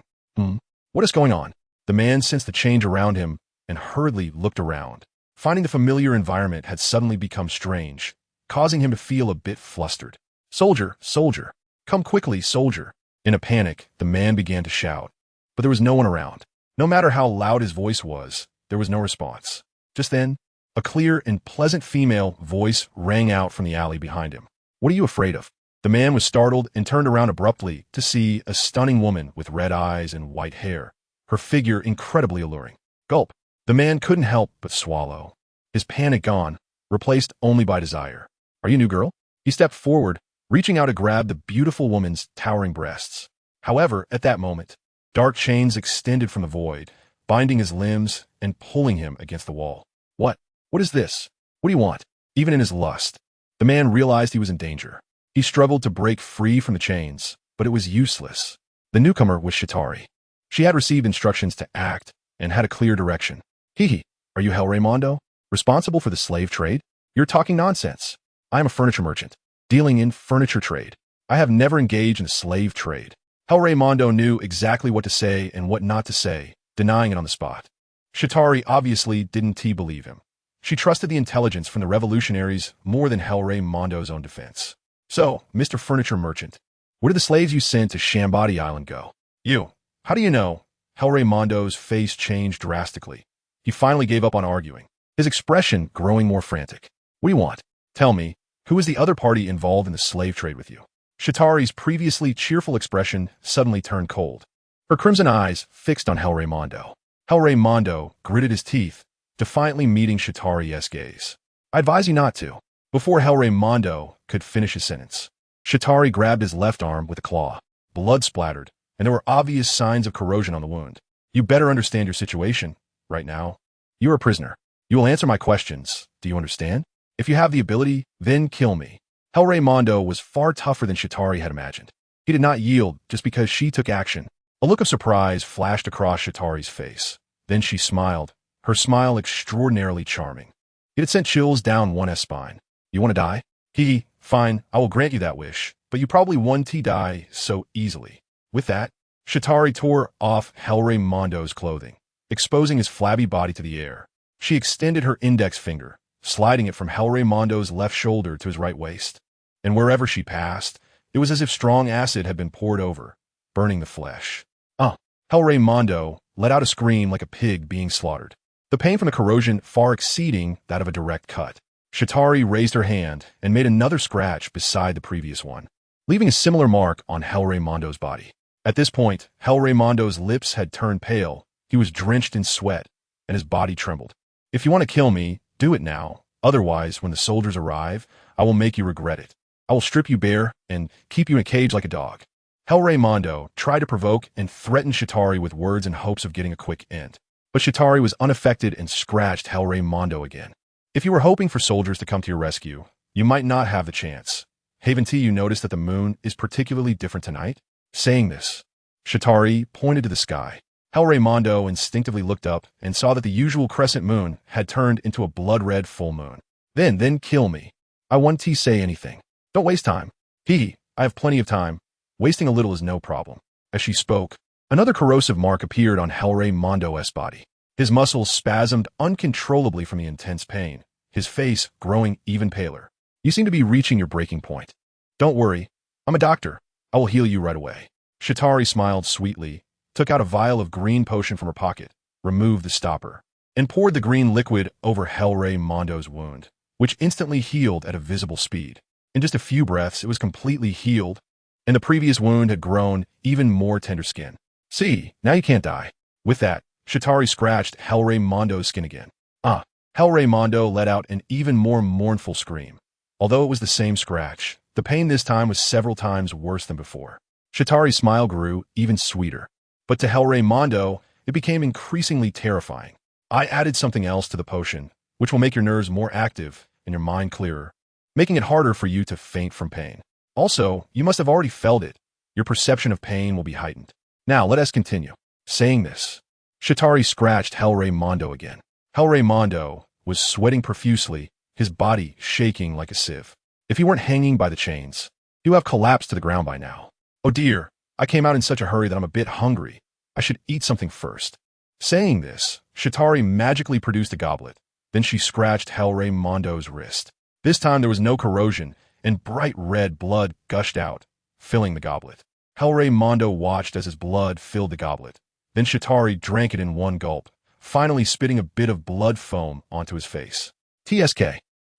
A: What is going on? The man sensed the change around him and hurriedly looked around, finding the familiar environment had suddenly become strange, causing him to feel a bit flustered. Soldier, soldier, come quickly, soldier. In a panic, the man began to shout, but there was no one around. No matter how loud his voice was, there was no response. Just then, a clear and pleasant female voice rang out from the alley behind him. What are you afraid of? The man was startled and turned around abruptly to see a stunning woman with red eyes and white hair, her figure incredibly alluring. Gulp. The man couldn't help but swallow, his panic gone, replaced only by desire. Are you a new girl? He stepped forward, reaching out to grab the beautiful woman's towering breasts. However, at that moment, dark chains extended from the void, binding his limbs and pulling him against the wall. What is this? What do you want? Even in his lust, the man realized he was in danger. He struggled to break free from the chains, but it was useless. The newcomer was Shitari. She had received instructions to act and had a clear direction. Hee, are you Raimondo, responsible for the slave trade? You're talking nonsense. I am a furniture merchant, dealing in furniture trade. I have never engaged in the slave trade. Raimondo knew exactly what to say and what not to say, denying it on the spot. Shitari obviously didn't believe him. She trusted the intelligence from the revolutionaries more than Raimondo's own defense. So, Mr. Furniture Merchant, where did the slaves you sent to Shambadi Island go? You. How do you know? Raimondo's face changed drastically. He finally gave up on arguing, his expression growing more frantic. What do you want? Tell me, who is the other party involved in the slave trade with you? Shitari's previously cheerful expression suddenly turned cold. Her crimson eyes fixed on Raimondo. Raimondo gritted his teeth, defiantly meeting Shitari's gaze. I advise you not to. Before Raimondo could finish his sentence, Shitari grabbed his left arm with a claw. Blood splattered, and there were obvious signs of corrosion on the wound. You better understand your situation, right now. You're a prisoner. You will answer my questions. Do you understand? If you have the ability, then kill me. Mondo was far tougher than Shitari had imagined. He did not yield just because she took action. A look of surprise flashed across Shitari's face. Then she smiled, her smile extraordinarily charming. It had sent chills down one's spine. You want to die? Hee, fine, I will grant you that wish, but you probably won't die so easily. With that, Shitari tore off Mondo's clothing, exposing his flabby body to the air. She extended her index finger, sliding it from Mondo's left shoulder to his right waist. And wherever she passed, it was as if strong acid had been poured over, burning the flesh. Mondo let out a scream like a pig being slaughtered, the pain from the corrosion far exceeding that of a direct cut. Shitari raised her hand and made another scratch beside the previous one, leaving a similar mark on Mondo's body. At this point, Mondo's lips had turned pale, he was drenched in sweat, and his body trembled. If you want to kill me, do it now. Otherwise, when the soldiers arrive, I will make you regret it. I will strip you bare and keep you in a cage like a dog. Mondo tried to provoke and threaten Shitari with words in hopes of getting a quick end. But Shitari was unaffected and scratched Mondo again. If you were hoping for soldiers to come to your rescue, you might not have the chance. Haven't you noticed that the moon is particularly different tonight? Saying this, Shitari pointed to the sky. Mondo instinctively looked up and saw that the usual crescent moon had turned into a blood-red full moon. Then kill me. I want to say anything. Don't waste time. I have plenty of time. Wasting a little is no problem. As she spoke, another corrosive mark appeared on Mondo's body. His muscles spasmed uncontrollably from the intense pain, his face growing even paler. You seem to be reaching your breaking point. Don't worry. I'm a doctor. I will heal you right away. Shitari smiled sweetly, took out a vial of green potion from her pocket, removed the stopper, and poured the green liquid over Mondo's wound, which instantly healed at a visible speed. In just a few breaths, it was completely healed, and the previous wound had grown even more tender skin. See, now you can't die. With that, Shitari scratched Mondo's skin again. Mondo let out an even more mournful scream. Although it was the same scratch, the pain this time was several times worse than before. Shitari's smile grew even sweeter. But to Mondo, it became increasingly terrifying. I added something else to the potion, which will make your nerves more active and your mind clearer, making it harder for you to faint from pain. Also, you must have already felt it. Your perception of pain will be heightened. Now, let us continue. Saying this, Shitari scratched Mondo again. Mondo was sweating profusely, his body shaking like a sieve. If he weren't hanging by the chains, he would have collapsed to the ground by now. Oh dear, I came out in such a hurry that I'm a bit hungry. I should eat something first. Saying this, Shitari magically produced a goblet. Then she scratched Mondo's wrist. This time there was no corrosion, and bright red blood gushed out, filling the goblet. Mondo watched as his blood filled the goblet. Then Shitari drank it in one gulp, finally spitting a bit of blood foam onto his face. TSK.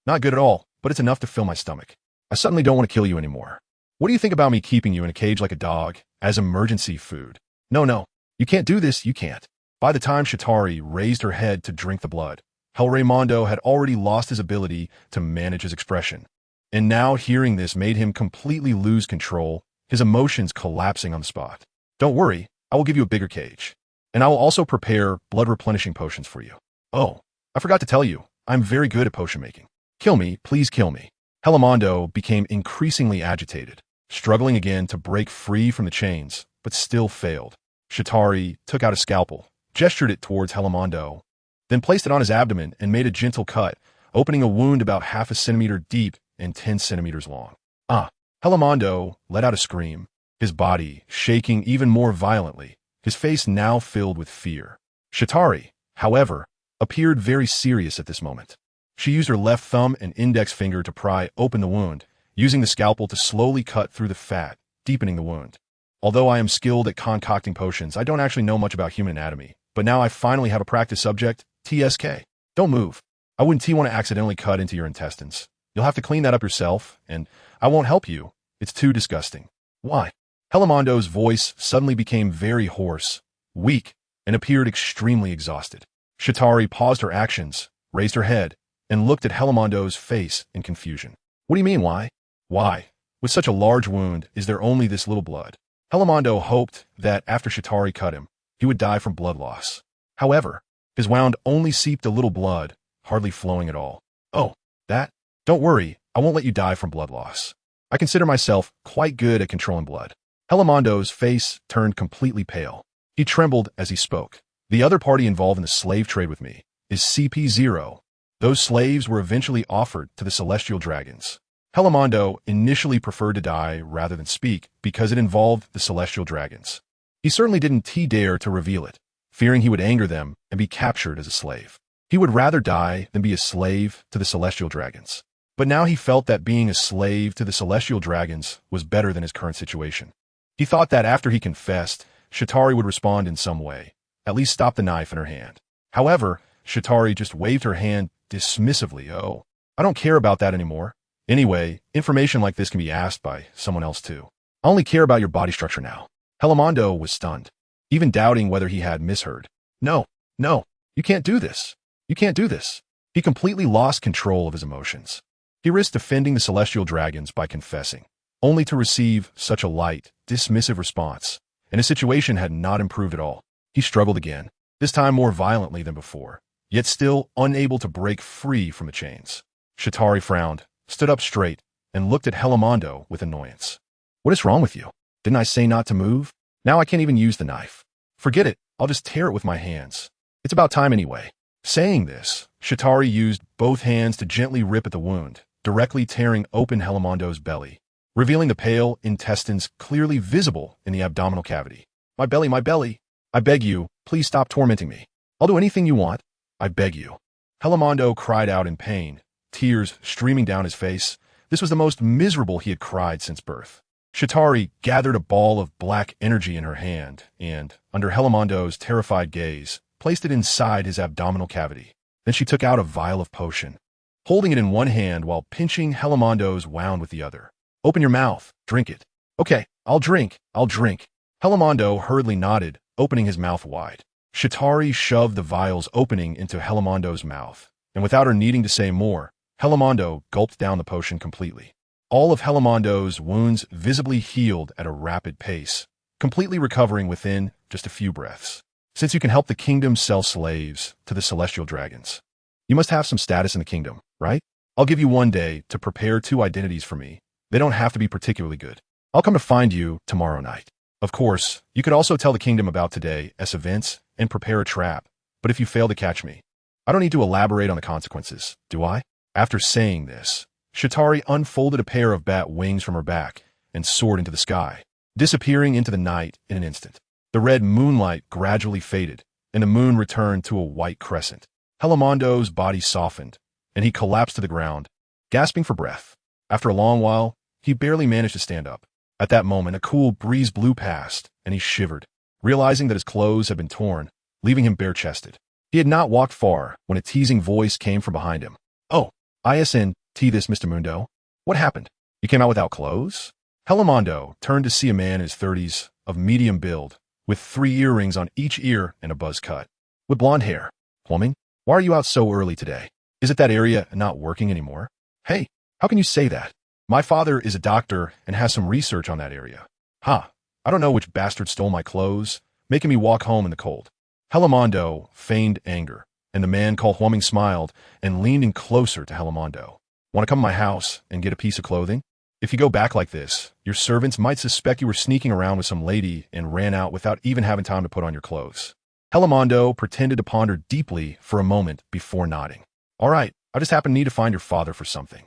A: Not good at all, but it's enough to fill my stomach. I suddenly don't want to kill you anymore. What do you think about me keeping you in a cage like a dog, as emergency food? No, you can't do this, you can't. By the time Shitari raised her head to drink the blood, Mondo had already lost his ability to manage his expression. And now hearing this made him completely lose control, his emotions collapsing on the spot. Don't worry, I will give you a bigger cage. And I will also prepare blood-replenishing potions for you. Oh, I forgot to tell you, I'm very good at potion making. Kill me, please kill me. Mondo became increasingly agitated, struggling again to break free from the chains, but still failed. Shitari took out a scalpel, gestured it towards Mondo, then placed it on his abdomen and made a gentle cut, opening a wound about 0.5 centimeter deep and 10 centimeters long. Mondo let out a scream, his body shaking even more violently, his face now filled with fear. Shitari, however, appeared very serious at this moment. She used her left thumb and index finger to pry open the wound, using the scalpel to slowly cut through the fat, deepening the wound. Although I am skilled at concocting potions, I don't actually know much about human anatomy, but now I finally have a practice subject, TSK. Don't move. I wouldn't want to accidentally cut into your intestines. You'll have to clean that up yourself, and I won't help you. It's too disgusting. Why? Mondo's voice suddenly became very hoarse, weak, and appeared extremely exhausted. Shitari paused her actions, raised her head, and looked at Mondo's face in confusion. What do you mean, why? Why? With such a large wound, is there only this little blood? Mondo hoped that after Shitari cut him, he would die from blood loss. However, his wound only seeped a little blood, hardly flowing at all. Oh, that? Don't worry, I won't let you die from blood loss. I consider myself quite good at controlling blood. Helamondo's face turned completely pale. He trembled as he spoke. The other party involved in the slave trade with me is CP0. Those slaves were eventually offered to the celestial dragons. Helamondo initially preferred to die rather than speak because it involved the celestial dragons. He certainly didn't dare to reveal it, fearing he would anger them and be captured as a slave. He would rather die than be a slave to the celestial dragons. But now he felt that being a slave to the celestial dragons was better than his current situation. He thought that after he confessed, Shatari would respond in some way, at least stop the knife in her hand. However, Shatari just waved her hand dismissively. Oh, I don't care about that anymore. Anyway, information like this can be asked by someone else too. I only care about your body structure now. Helamondo was stunned, even doubting whether he had misheard. No, you can't do this. You can't do this. He completely lost control of his emotions. He risked offending the celestial dragons by confessing, only to receive such a light, dismissive response, and his situation had not improved at all. He struggled again, this time more violently than before, yet still unable to break free from the chains. Shatari frowned, stood up straight, and looked at Helamondo with annoyance. What is wrong with you? Didn't I say not to move? Now I can't even use the knife. Forget it, I'll just tear it with my hands. It's about time anyway. Saying this, Shatari used both hands to gently rip at the wound, directly tearing open Helamondo's belly, revealing the pale intestines clearly visible in the abdominal cavity. My belly. I beg you, please stop tormenting me. I'll do anything you want. I beg you. Helamondo cried out in pain, tears streaming down his face. This was the most miserable he had cried since birth. Shatari gathered a ball of black energy in her hand and, under Helamondo's terrified gaze, placed it inside his abdominal cavity. Then she took out a vial of potion, holding it in one hand while pinching Helamondo's wound with the other. Open your mouth. Drink it. Okay, I'll drink. Helamondo hurriedly nodded, opening his mouth wide. Shatari shoved the vial's opening into Helamondo's mouth, and without her needing to say more, Helamondo gulped down the potion completely. All of Helamondo's wounds visibly healed at a rapid pace, completely recovering within just a few breaths. Since you can help the kingdom sell slaves to the celestial dragons, you must have some status in the kingdom, right? I'll give you one day to prepare 2 identities for me. They don't have to be particularly good. I'll come to find you tomorrow night. Of course, you could also tell the kingdom about today's events and prepare a trap, but if you fail to catch me, I don't need to elaborate on the consequences, do I? After saying this, Shatari unfolded a pair of bat wings from her back and soared into the sky, disappearing into the night in an instant. The red moonlight gradually faded, and the moon returned to a white crescent. Helamondo's body softened, and he collapsed to the ground, gasping for breath. After a long while, he barely managed to stand up. At that moment, a cool breeze blew past, and he shivered, realizing that his clothes had been torn, leaving him bare-chested. He had not walked far when a teasing voice came from behind him. Oh, ISNT this, Mr. Mundo. What happened? You came out without clothes? Helamondo turned to see a man in his 30s, of medium build, with 3 earrings on each ear and a buzz cut. With blonde hair. Plumbing? Why are you out so early today? Is it that area not working anymore? Hey, how can you say that? My father is a doctor and has some research on that area. I don't know which bastard stole my clothes, making me walk home in the cold. Helamondo feigned anger, and the man called Huaming smiled and leaned in closer to Helamondo. Want to come to my house and get a piece of clothing? If you go back like this, your servants might suspect you were sneaking around with some lady and ran out without even having time to put on your clothes. Helamondo pretended to ponder deeply for a moment before nodding. All right, I just happen to need to find your father for something.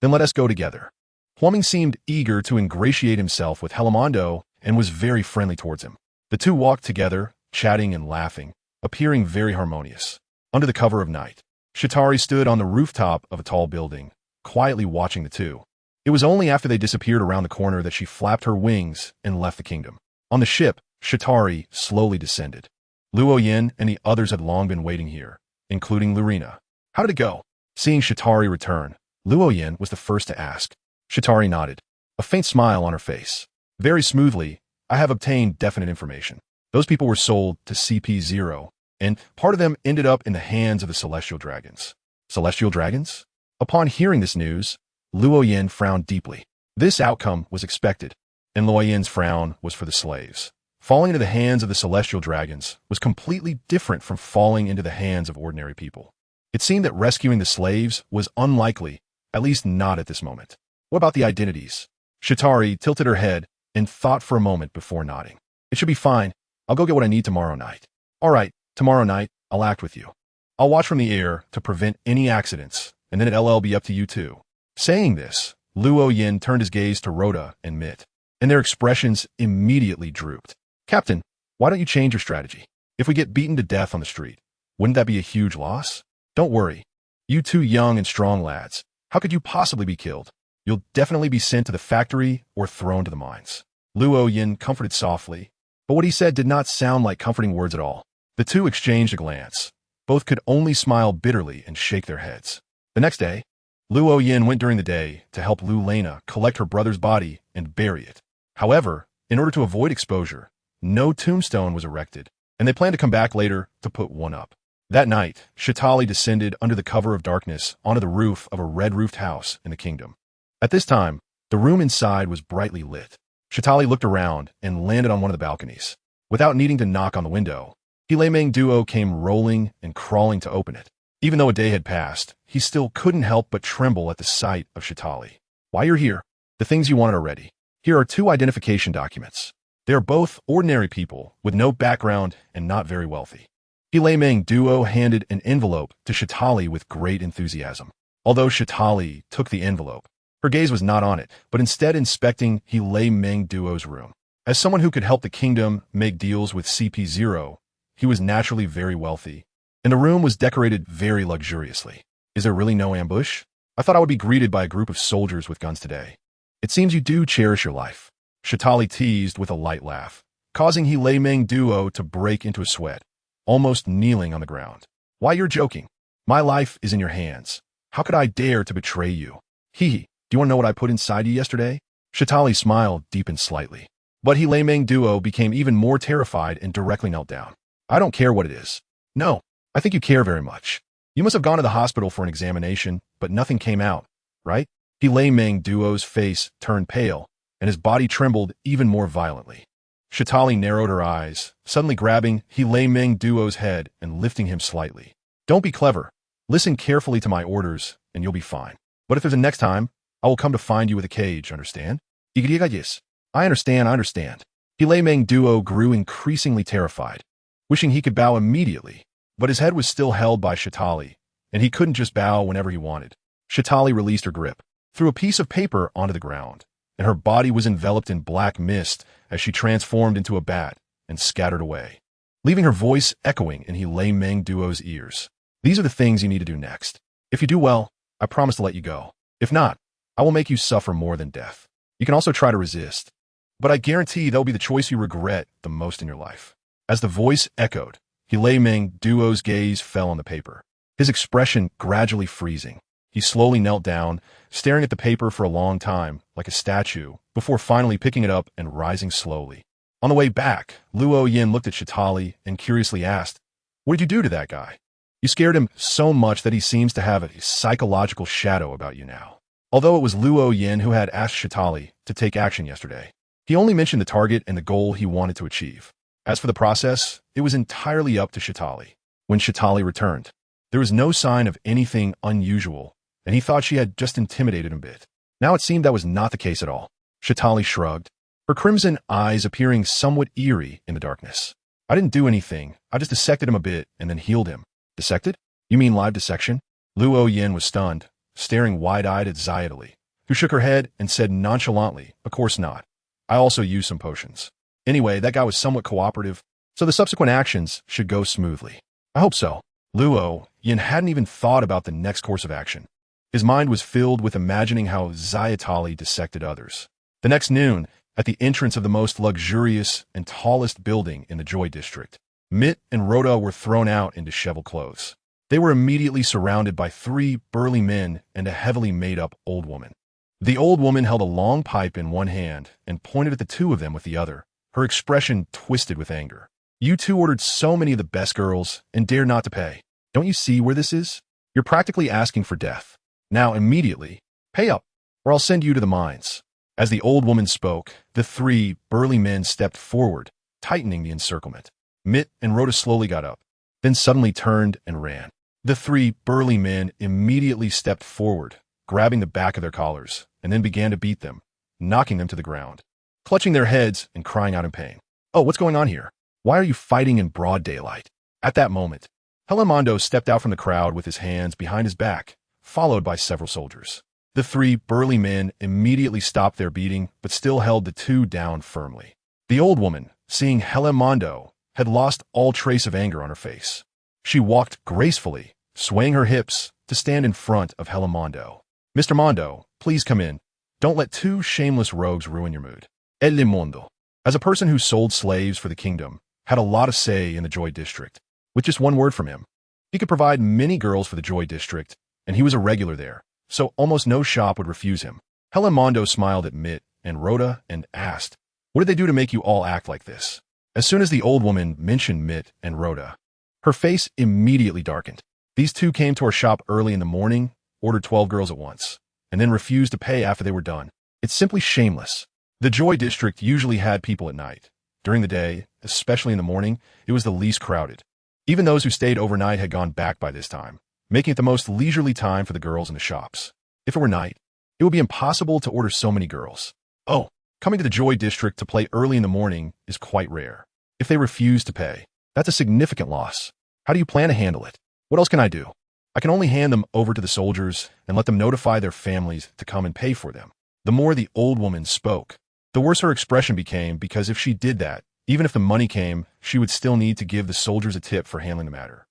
A: Then let us go together. Huaming seemed eager to ingratiate himself with Helamondo and was very friendly towards him. The two walked together, chatting and laughing, appearing very harmonious. Under the cover of night, Shatari stood on the rooftop of a tall building, quietly watching the two. It was only after they disappeared around the corner that she flapped her wings and left the kingdom. On the ship, Shatari slowly descended. Luo Yin and the others had long been waiting here, including Lurina. How did it go? Seeing Shatari return, Luo Yin was the first to ask. Shatari nodded, a faint smile on her face. Very smoothly, I have obtained definite information. Those people were sold to CP0, and part of them ended up in the hands of the celestial dragons. Celestial dragons? Upon hearing this news, Luo Yin frowned deeply. This outcome was expected, and Luo Yin's frown was for the slaves. Falling into the hands of the celestial dragons was completely different from falling into the hands of ordinary people. It seemed that rescuing the slaves was unlikely, At least not at this moment. What about the identities? Shatari tilted her head and thought for a moment before nodding. It should be fine. I'll go get what I need tomorrow night. All right, tomorrow night, I'll act with you. I'll watch from the air to prevent any accidents, and then it'll be up to you too. Saying this, Luo Yin turned his gaze to Rhoda and Mitt, and their expressions immediately drooped. Captain, why don't you change your strategy? If we get beaten to death on the street, wouldn't that be a huge loss? Don't worry. You two young and strong lads, how could you possibly be killed? You'll definitely be sent to the factory or thrown to the mines. Luo Yin comforted softly, but what he said did not sound like comforting words at all. The two exchanged a glance. Both could only smile bitterly and shake their heads. The next day, Luo Yin went during the day to help Lu Lena collect her brother's body and bury it. However, in order to avoid exposure, no tombstone was erected, and they planned to come back later to put one up. That night, Shatali descended under the cover of darkness onto the roof of a red-roofed house in the kingdom. At this time, the room inside was brightly lit. Shatali looked around and landed on one of the balconies. Without needing to knock on the window, Hilemeng Duo came rolling and crawling to open it. Even though a day had passed, he still couldn't help but tremble at the sight of Shatali. Why you're here? The things you wanted are ready. Here are 2 identification documents. They are both ordinary people with no background and not very wealthy. Hilemeng Duo handed an envelope to Shatali with great enthusiasm. Although Shatali took the envelope, her gaze was not on it, but instead inspecting Hilemeng Duo's room. As someone who could help the kingdom make deals with CP0, he was naturally very wealthy, and the room was decorated very luxuriously. Is there really no ambush? I thought I would be greeted by a group of soldiers with guns today. It seems you do cherish your life. Shatali teased with a light laugh, causing Hilemeng Duo to break into a sweat, almost kneeling on the ground. Why, you're joking. My life is in your hands. How could I dare to betray you? Hee. Do you want to know what I put inside you yesterday? Shatali's smile deepened slightly, but Hilemeng Duo became even more terrified and directly knelt down. I don't care what it is. No, I think you care very much. You must have gone to the hospital for an examination, but nothing came out, right? Hilemeng Duo's face turned pale, and his body trembled even more violently. Shatali narrowed her eyes, suddenly grabbing Hilemeng Duo's head and lifting him slightly. Don't be clever. Listen carefully to my orders, and you'll be fine. But if there's a next time, I will come to find you with a cage, understand? Yes. I understand. Hilemeng Duo grew increasingly terrified, wishing he could bow immediately, but his head was still held by Shatali, and he couldn't just bow whenever he wanted. Shatali released her grip, threw a piece of paper onto the ground, and her body was enveloped in black mist as she transformed into a bat and scattered away, leaving her voice echoing in Hilemeng Duo's ears. These are the things you need to do next. If you do well, I promise to let you go. If not, I will make you suffer more than death. You can also try to resist, but I guarantee that will be the choice you regret the most in your life. As the voice echoed, Hilemeng Duo's gaze fell on the paper, his expression gradually freezing. He slowly knelt down, staring at the paper for a long time, like a statue, before finally picking it up and rising slowly. On the way back, Luo Yin looked at Shatali and curiously asked, "What did you do to that guy? You scared him so much that he seems to have a psychological shadow about you now." Although it was Luo Yin who had asked Shatali to take action yesterday, he only mentioned the target and the goal he wanted to achieve. As for the process, it was entirely up to Shatali. When Shatali returned, there was no sign of anything unusual, and he thought she had just intimidated him a bit. Now it seemed that was not the case at all. Shatali shrugged, her crimson eyes appearing somewhat eerie in the darkness. I didn't do anything. I just dissected him a bit and then healed him. Dissected? You mean live dissection? Luo Yin was stunned, staring wide-eyed at Xiatali, who shook her head and said nonchalantly, "Of course not. I also used some potions. Anyway, that guy was somewhat cooperative, so the subsequent actions should go smoothly. I hope so." Luo Yin hadn't even thought about the next course of action. His mind was filled with imagining how Xiatali dissected others. The next noon, at the entrance of the most luxurious and tallest building in the Joy District, Mitt and Rhoda were thrown out in disheveled clothes. They were immediately surrounded by 3 burly men and a heavily made-up old woman. The old woman held a long pipe in one hand and pointed at the 2 of them with the other, her expression twisted with anger. "You 2 ordered so many of the best girls and dared not to pay. Don't you see where this is? You're practically asking for death. Now immediately, pay up, or I'll send you to the mines." As the old woman spoke, the 3 burly men stepped forward, tightening the encirclement. Mitt and Rhoda slowly got up, then suddenly turned and ran. The 3 burly men immediately stepped forward, grabbing the back of their collars, and then began to beat them, knocking them to the ground, clutching their heads and crying out in pain. "Oh, what's going on here? Why are you fighting in broad daylight?" At that moment, Helimondo stepped out from the crowd with his hands behind his back, followed by several soldiers. The three burly men immediately stopped their beating, but still held the two down firmly. The old woman, seeing Helimondo, had lost all trace of anger on her face. She walked gracefully, swaying her hips, to stand in front of Helimondo. "Mr. Mondo, please come in. Don't let two shameless rogues ruin your mood." El Mondo, as a person who sold slaves for the kingdom, had a lot of say in the Joy District. With just one word from him, he could provide many girls for the Joy District, and he was a regular there, so almost no shop would refuse him. Helimondo smiled at Mitt and Rhoda and asked, "What did they do to make you all act like this?" As soon as the old woman mentioned Mitt and Rhoda, her face immediately darkened. These two came to our shop early in the morning, ordered 12 girls at once, and then refused to pay after they were done. It's simply shameless. The Joy District usually had people at night. During the day, especially in the morning, it was the least crowded. Even those who stayed overnight had gone back by this time, making it the most leisurely time for the girls in the shops. If it were night, it would be impossible to order so many girls. Oh, coming to the Joy District to play early in the morning is quite rare. If they refuse to pay, that's a significant loss. How do you plan to handle it? What else can I do? I can only hand them over to the soldiers and let them notify their families to come and pay for them. The more the old woman spoke, the worse her expression became, because if she did that, even if the money came, she would still need to give the soldiers a tip for handling the matter.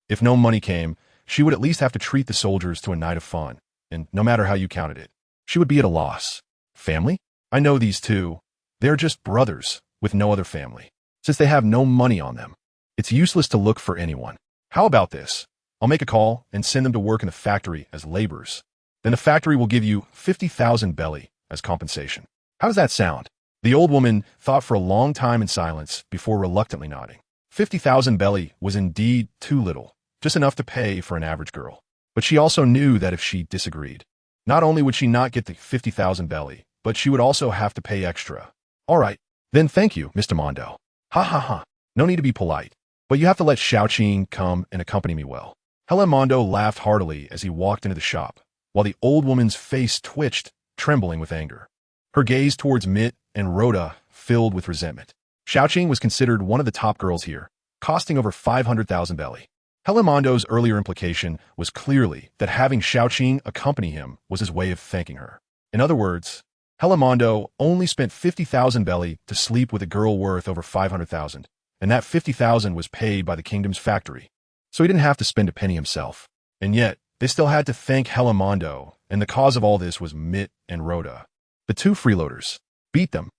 A: If no money came, she would at least have to treat the soldiers to a night of fun, and no matter how you counted it, she would be at a loss. Family? I know these two. They're just brothers with no other family. Since they have no money on them, it's useless to look for anyone. How about this? I'll make a call and send them to work in the factory as laborers. Then the factory will give you 50,000 belly as compensation. How does that sound? The old woman thought for a long time in silence before reluctantly nodding. 50,000 belly was indeed too little, just enough to pay for an average girl. But she also knew that if she disagreed, not only would she not get the 50,000 belly, but she would also have to pay extra. "All right, then thank you, Mr. Mondo." "Ha ha ha. No need to be polite, but you have to let Xiaoqing come and accompany me well." Helimondo laughed heartily as he walked into the shop, while the old woman's face twitched, trembling with anger. Her gaze towards Mitt and Rhoda filled with resentment. Xiaoqing was considered one of the top girls here, costing over 500,000 belly. Helimondo's earlier implication was clearly that having Xiaoqing accompany him was his way of thanking her. In other words, Helimondo only spent 50,000 belly to sleep with a girl worth over 500,000, and that 50,000 was paid by the kingdom's factory, so he didn't have to spend a penny himself. And yet, they still had to thank Helimondo, and the cause of all this was Mitt and Rhoda. The two freeloaders. Beat them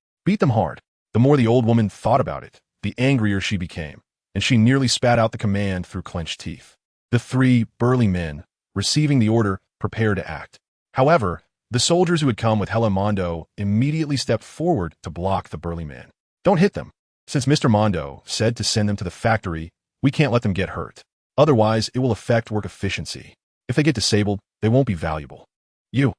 A: hard. The more the old woman thought about it, the angrier she became, and she nearly spat out the command through clenched teeth. The three burly men, receiving the order, prepared to act. However, the soldiers who had come with Helimondo immediately stepped forward to block the burly men. "Don't hit them. Since Mr. Mondo said to send them to the factory, we can't let them get hurt. Otherwise, it will affect work efficiency. If they get disabled, they won't be valuable." You.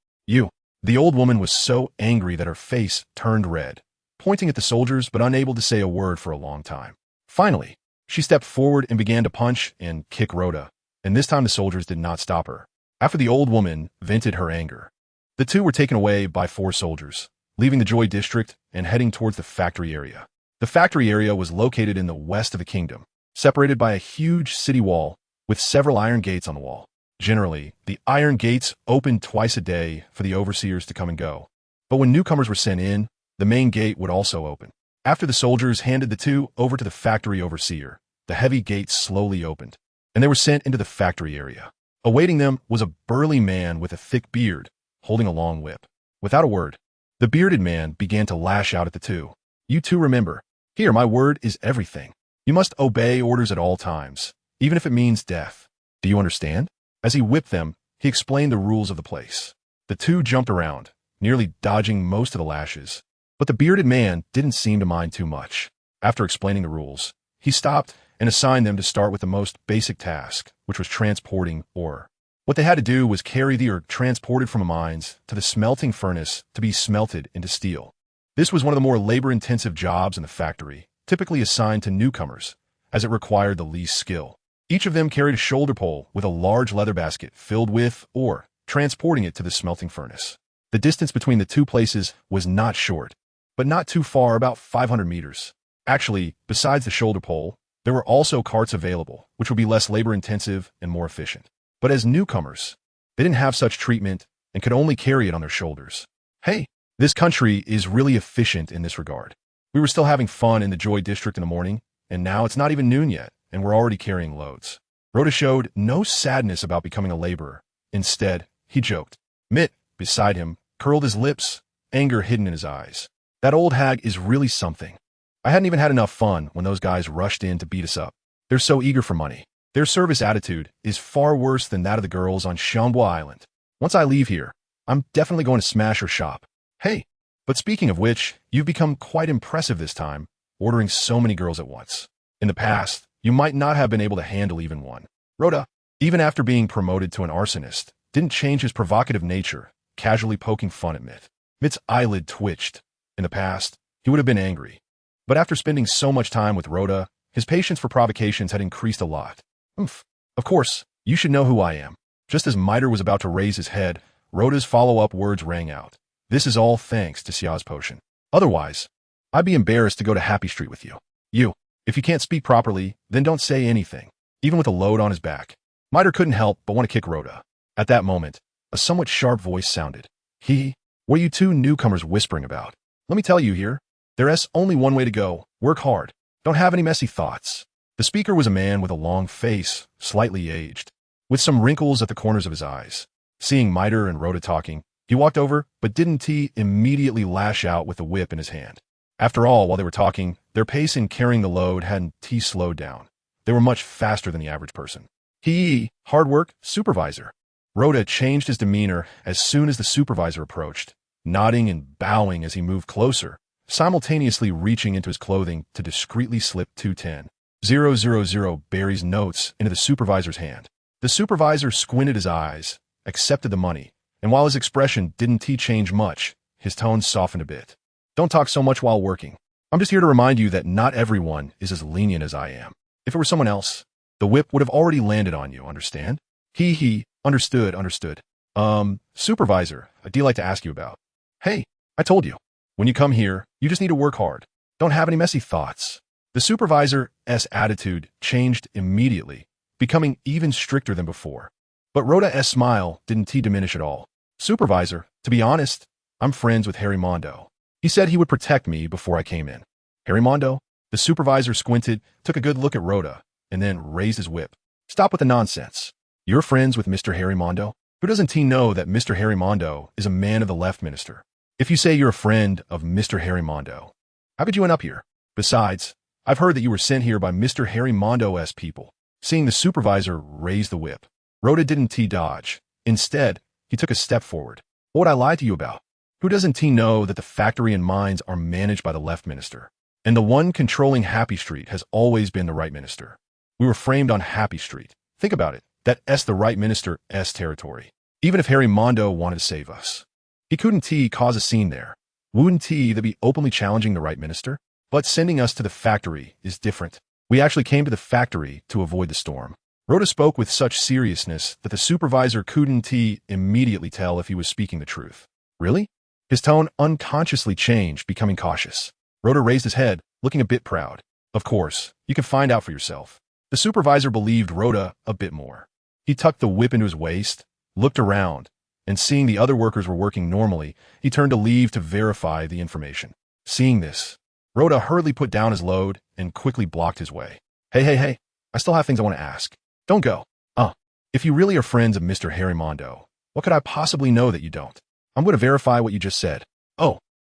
A: The old woman was so angry that her face turned red, pointing at the soldiers but unable to say a word for a long time. Finally, she stepped forward and began to punch and kick Rhoda, and this time the soldiers did not stop her. After the old woman vented her anger, the two were taken away by 4 soldiers, leaving the Joy District and heading towards the factory area. The factory area was located in the west of the kingdom, separated by a huge city wall with several iron gates on the wall. Generally, the iron gates opened twice a day for the overseers to come and go, but when newcomers were sent in, the main gate would also open. After the soldiers handed the two over to the factory overseer, the heavy gates slowly opened, and they were sent into the factory area. Awaiting them was a burly man with a thick beard, holding a long whip. Without a word, the bearded man began to lash out at the two. "You two remember, here my word is everything. You must obey orders at all times, even if it means death. Do you understand?" As he whipped them, he explained the rules of the place. The two jumped around, nearly dodging most of the lashes, but the bearded man didn't seem to mind too much. After explaining the rules, he stopped and assigned them to start with the most basic task, which was transporting ore. What they had to do was carry the ore transported from the mines to the smelting furnace to be smelted into steel. This was one of the more labor-intensive jobs in the factory, typically assigned to newcomers, as it required the least skill. Each of them carried a shoulder pole with a large leather basket filled with ore, transporting it to the smelting furnace. The distance between the two places was not short, but not too far, about 500 meters. Actually, besides the shoulder pole, there were also carts available, which would be less labor-intensive and more efficient. But as newcomers, they didn't have such treatment and could only carry it on their shoulders. Hey, this country is really efficient in this regard. We were still having fun in the Joy District in the morning, and now it's not even noon yet, and we're already carrying loads. Rhoda showed no sadness about becoming a laborer. Instead, he joked. Mitt, beside him, curled his lips, anger hidden in his eyes. That old hag is really something. I hadn't even had enough fun when those guys rushed in to beat us up. They're so eager for money. Their service attitude is far worse than that of the girls on Chambois Island. Once I leave here, I'm definitely going to smash her shop. Hey, but speaking of which, you've become quite impressive this time, ordering so many girls at once. In the past, you might not have been able to handle even one. Rhoda, even after being promoted to an arsonist, didn't change his provocative nature, casually poking fun at Mitt. Mitt's eyelid twitched. In the past, he would have been angry. But after spending so much time with Rhoda, his patience for provocations had increased a lot. Of course, you should know who I am. Just as Miter was about to raise his head, Rhoda's follow-up words rang out. This is all thanks to Xia's potion. Otherwise, I'd be embarrassed to go to Happy Street with you. If you can't speak properly, then don't say anything, even with a load on his back. Miter couldn't help but want to kick Rhoda. At that moment, a somewhat sharp voice sounded. What are you two newcomers whispering about? Let me tell you here, there's only one way to go. Work hard. Don't have any messy thoughts. The speaker was a man with a long face, slightly aged, with some wrinkles at the corners of his eyes. Seeing Miter and Rhoda talking, he walked over, but didn't he immediately lash out with the whip in his hand. After all, while they were talking, their pace in carrying the load hadn't slowed down. They were much faster than the average person. Hard work, supervisor. Rhoda changed his demeanor as soon as the supervisor approached, nodding and bowing as he moved closer, simultaneously reaching into his clothing to discreetly slip 210,000 berries notes into the supervisor's hand. The supervisor squinted his eyes, accepted the money, and while his expression didn't change much, his tone softened a bit. Don't talk so much while working. I'm just here to remind you that not everyone is as lenient as I am. If it were someone else, the whip would have already landed on you, understand? Understood. Supervisor, a deal I'd like to ask you about. Hey, I told you. When you come here, you just need to work hard. Don't have any messy thoughts. The supervisor's attitude changed immediately, becoming even stricter than before. But Rhoda's smile didn't diminish at all. Supervisor, to be honest, I'm friends with Harry Mondo. He said he would protect me before I came in. Harry Mondo? The supervisor squinted, took a good look at Rhoda, and then raised his whip. Stop with the nonsense. You're friends with Mr. Harry Mondo? Who doesn't he know that Mr. Harry Mondo is a man of the left minister? If you say you're a friend of Mr. Harry Mondo, how could you end up here? Besides, I've heard that you were sent here by Mr. Harry Mondo's people. Seeing the supervisor raise the whip, Rhoda didn't dodge. Instead, he took a step forward. What would I lie to you about? Who doesn't know that the factory and mines are managed by the left minister? And the one controlling Happy Street has always been the right minister. We were framed on Happy Street. Think about it. That's the right minister's territory. Even if Harry Mondo wanted to save us, he couldn't cause a scene there. Wouldn't that be openly challenging the right minister? But sending us to the factory is different. We actually came to the factory to avoid the storm. Rhoda spoke with such seriousness that the supervisor couldn't immediately tell if he was speaking the truth. Really? His tone unconsciously changed, becoming cautious. Rhoda raised his head, looking a bit proud. Of course, you can find out for yourself. The supervisor believed Rhoda a bit more. He tucked the whip into his waist, looked around, and seeing the other workers were working normally, he turned to leave to verify the information. Seeing this, Rhoda hurriedly put down his load and quickly blocked his way. Hey, I still have things I want to ask. Don't go. If you really are friends of Mr. Harry Mondo, what could I possibly know that you don't? I'm going to verify what you just said.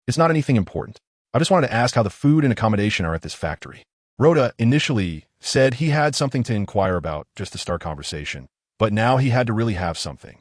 A: It's not anything important. I just wanted to ask how the food and accommodation are at this factory. Rhoda initially said he had something to inquire about just to start conversation, but now he had to really have something.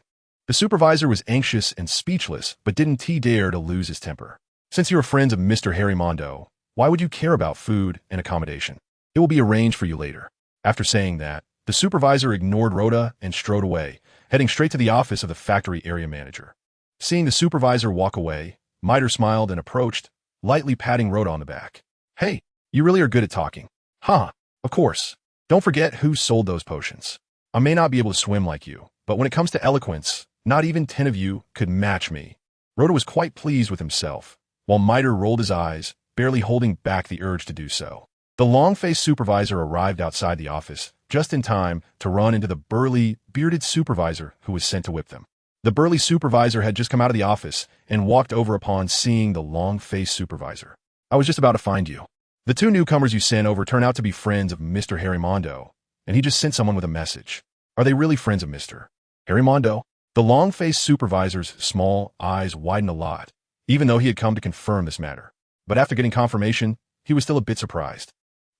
A: The supervisor was anxious and speechless, but didn't dare to lose his temper. Since you are friends of Mr. Harry Mondo, why would you care about food and accommodation? It will be arranged for you later. After saying that, the supervisor ignored Rhoda and strode away, heading straight to the office of the factory area manager. Seeing the supervisor walk away, Miter smiled and approached, lightly patting Rhoda on the back. Hey, you really are good at talking. Of course. Don't forget who sold those potions. I may not be able to swim like you, but when it comes to eloquence, Not even 10 of you could match me. Rhoda was quite pleased with himself, while Miter rolled his eyes, barely holding back the urge to do so. The long-faced supervisor arrived outside the office, just in time to run into the burly, bearded supervisor who was sent to whip them. The burly supervisor had just come out of the office and walked over upon seeing the long-faced supervisor. "I was just about to find you. The two newcomers you sent over turn out to be friends of Mr. Harimondo, and he just sent someone with a message." "Are they really friends of Mr. Harimondo?" The long-faced supervisor's small eyes widened a lot, even though he had come to confirm this matter. But after getting confirmation, he was still a bit surprised.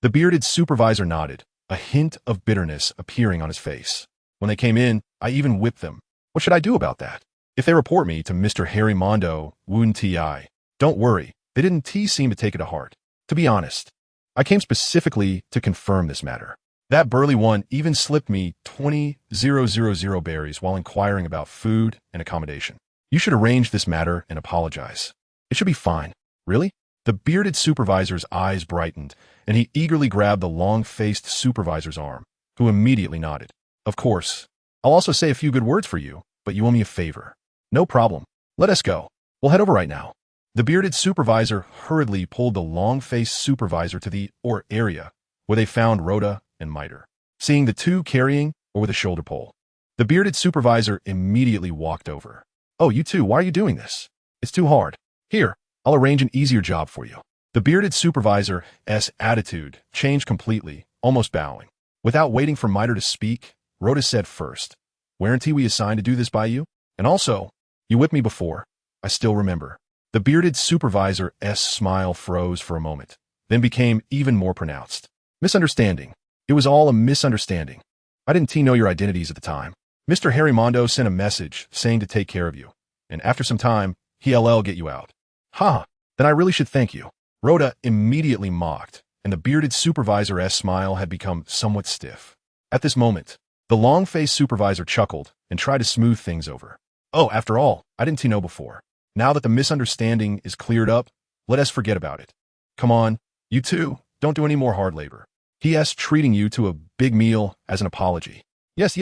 A: The bearded supervisor nodded, a hint of bitterness appearing on his face. "When they came in, I even whipped them. What should I do about that? If they report me to Mr. Harimondo, wouldn't I?" "Don't worry, they didn't seem to take it to heart. To be honest, I came specifically to confirm this matter. That burly one even slipped me 20,000 berries while inquiring about food and accommodation. You should arrange this matter and apologize. It should be fine." "Really?" The bearded supervisor's eyes brightened, and he eagerly grabbed the long-faced supervisor's arm, who immediately nodded. "Of course. I'll also say a few good words for you, but you owe me a favor." "No problem. Let us go. We'll head over right now." The bearded supervisor hurriedly pulled the long-faced supervisor to the area where they found Rhoda and Miter, seeing the two carrying or with a shoulder pole. The bearded supervisor immediately walked over. "Oh, you two, why are you doing this? It's too hard. Here, I'll arrange an easier job for you." The bearded supervisor's attitude changed completely, almost bowing. Without waiting for Miter to speak, Rhoda said first, "Weren't we assigned to do this by you? And also, you whipped me before. I still remember." The bearded supervisor's smile froze for a moment, then became even more pronounced. "Misunderstanding. It was all a misunderstanding. I didn't know your identities at the time. Mr. Harimondo sent a message saying to take care of you, and after some time, he'll get you out." "Ha! Then I really should thank you." Rhoda immediately mocked, and the bearded supervisor's smile had become somewhat stiff. At this moment, the long-faced supervisor chuckled and tried to smooth things over. "Oh, after all, I didn't know before. Now that the misunderstanding is cleared up, let us forget about it. Come on, you two, don't do any more hard labor. He treating you to a big meal as an apology." Yes.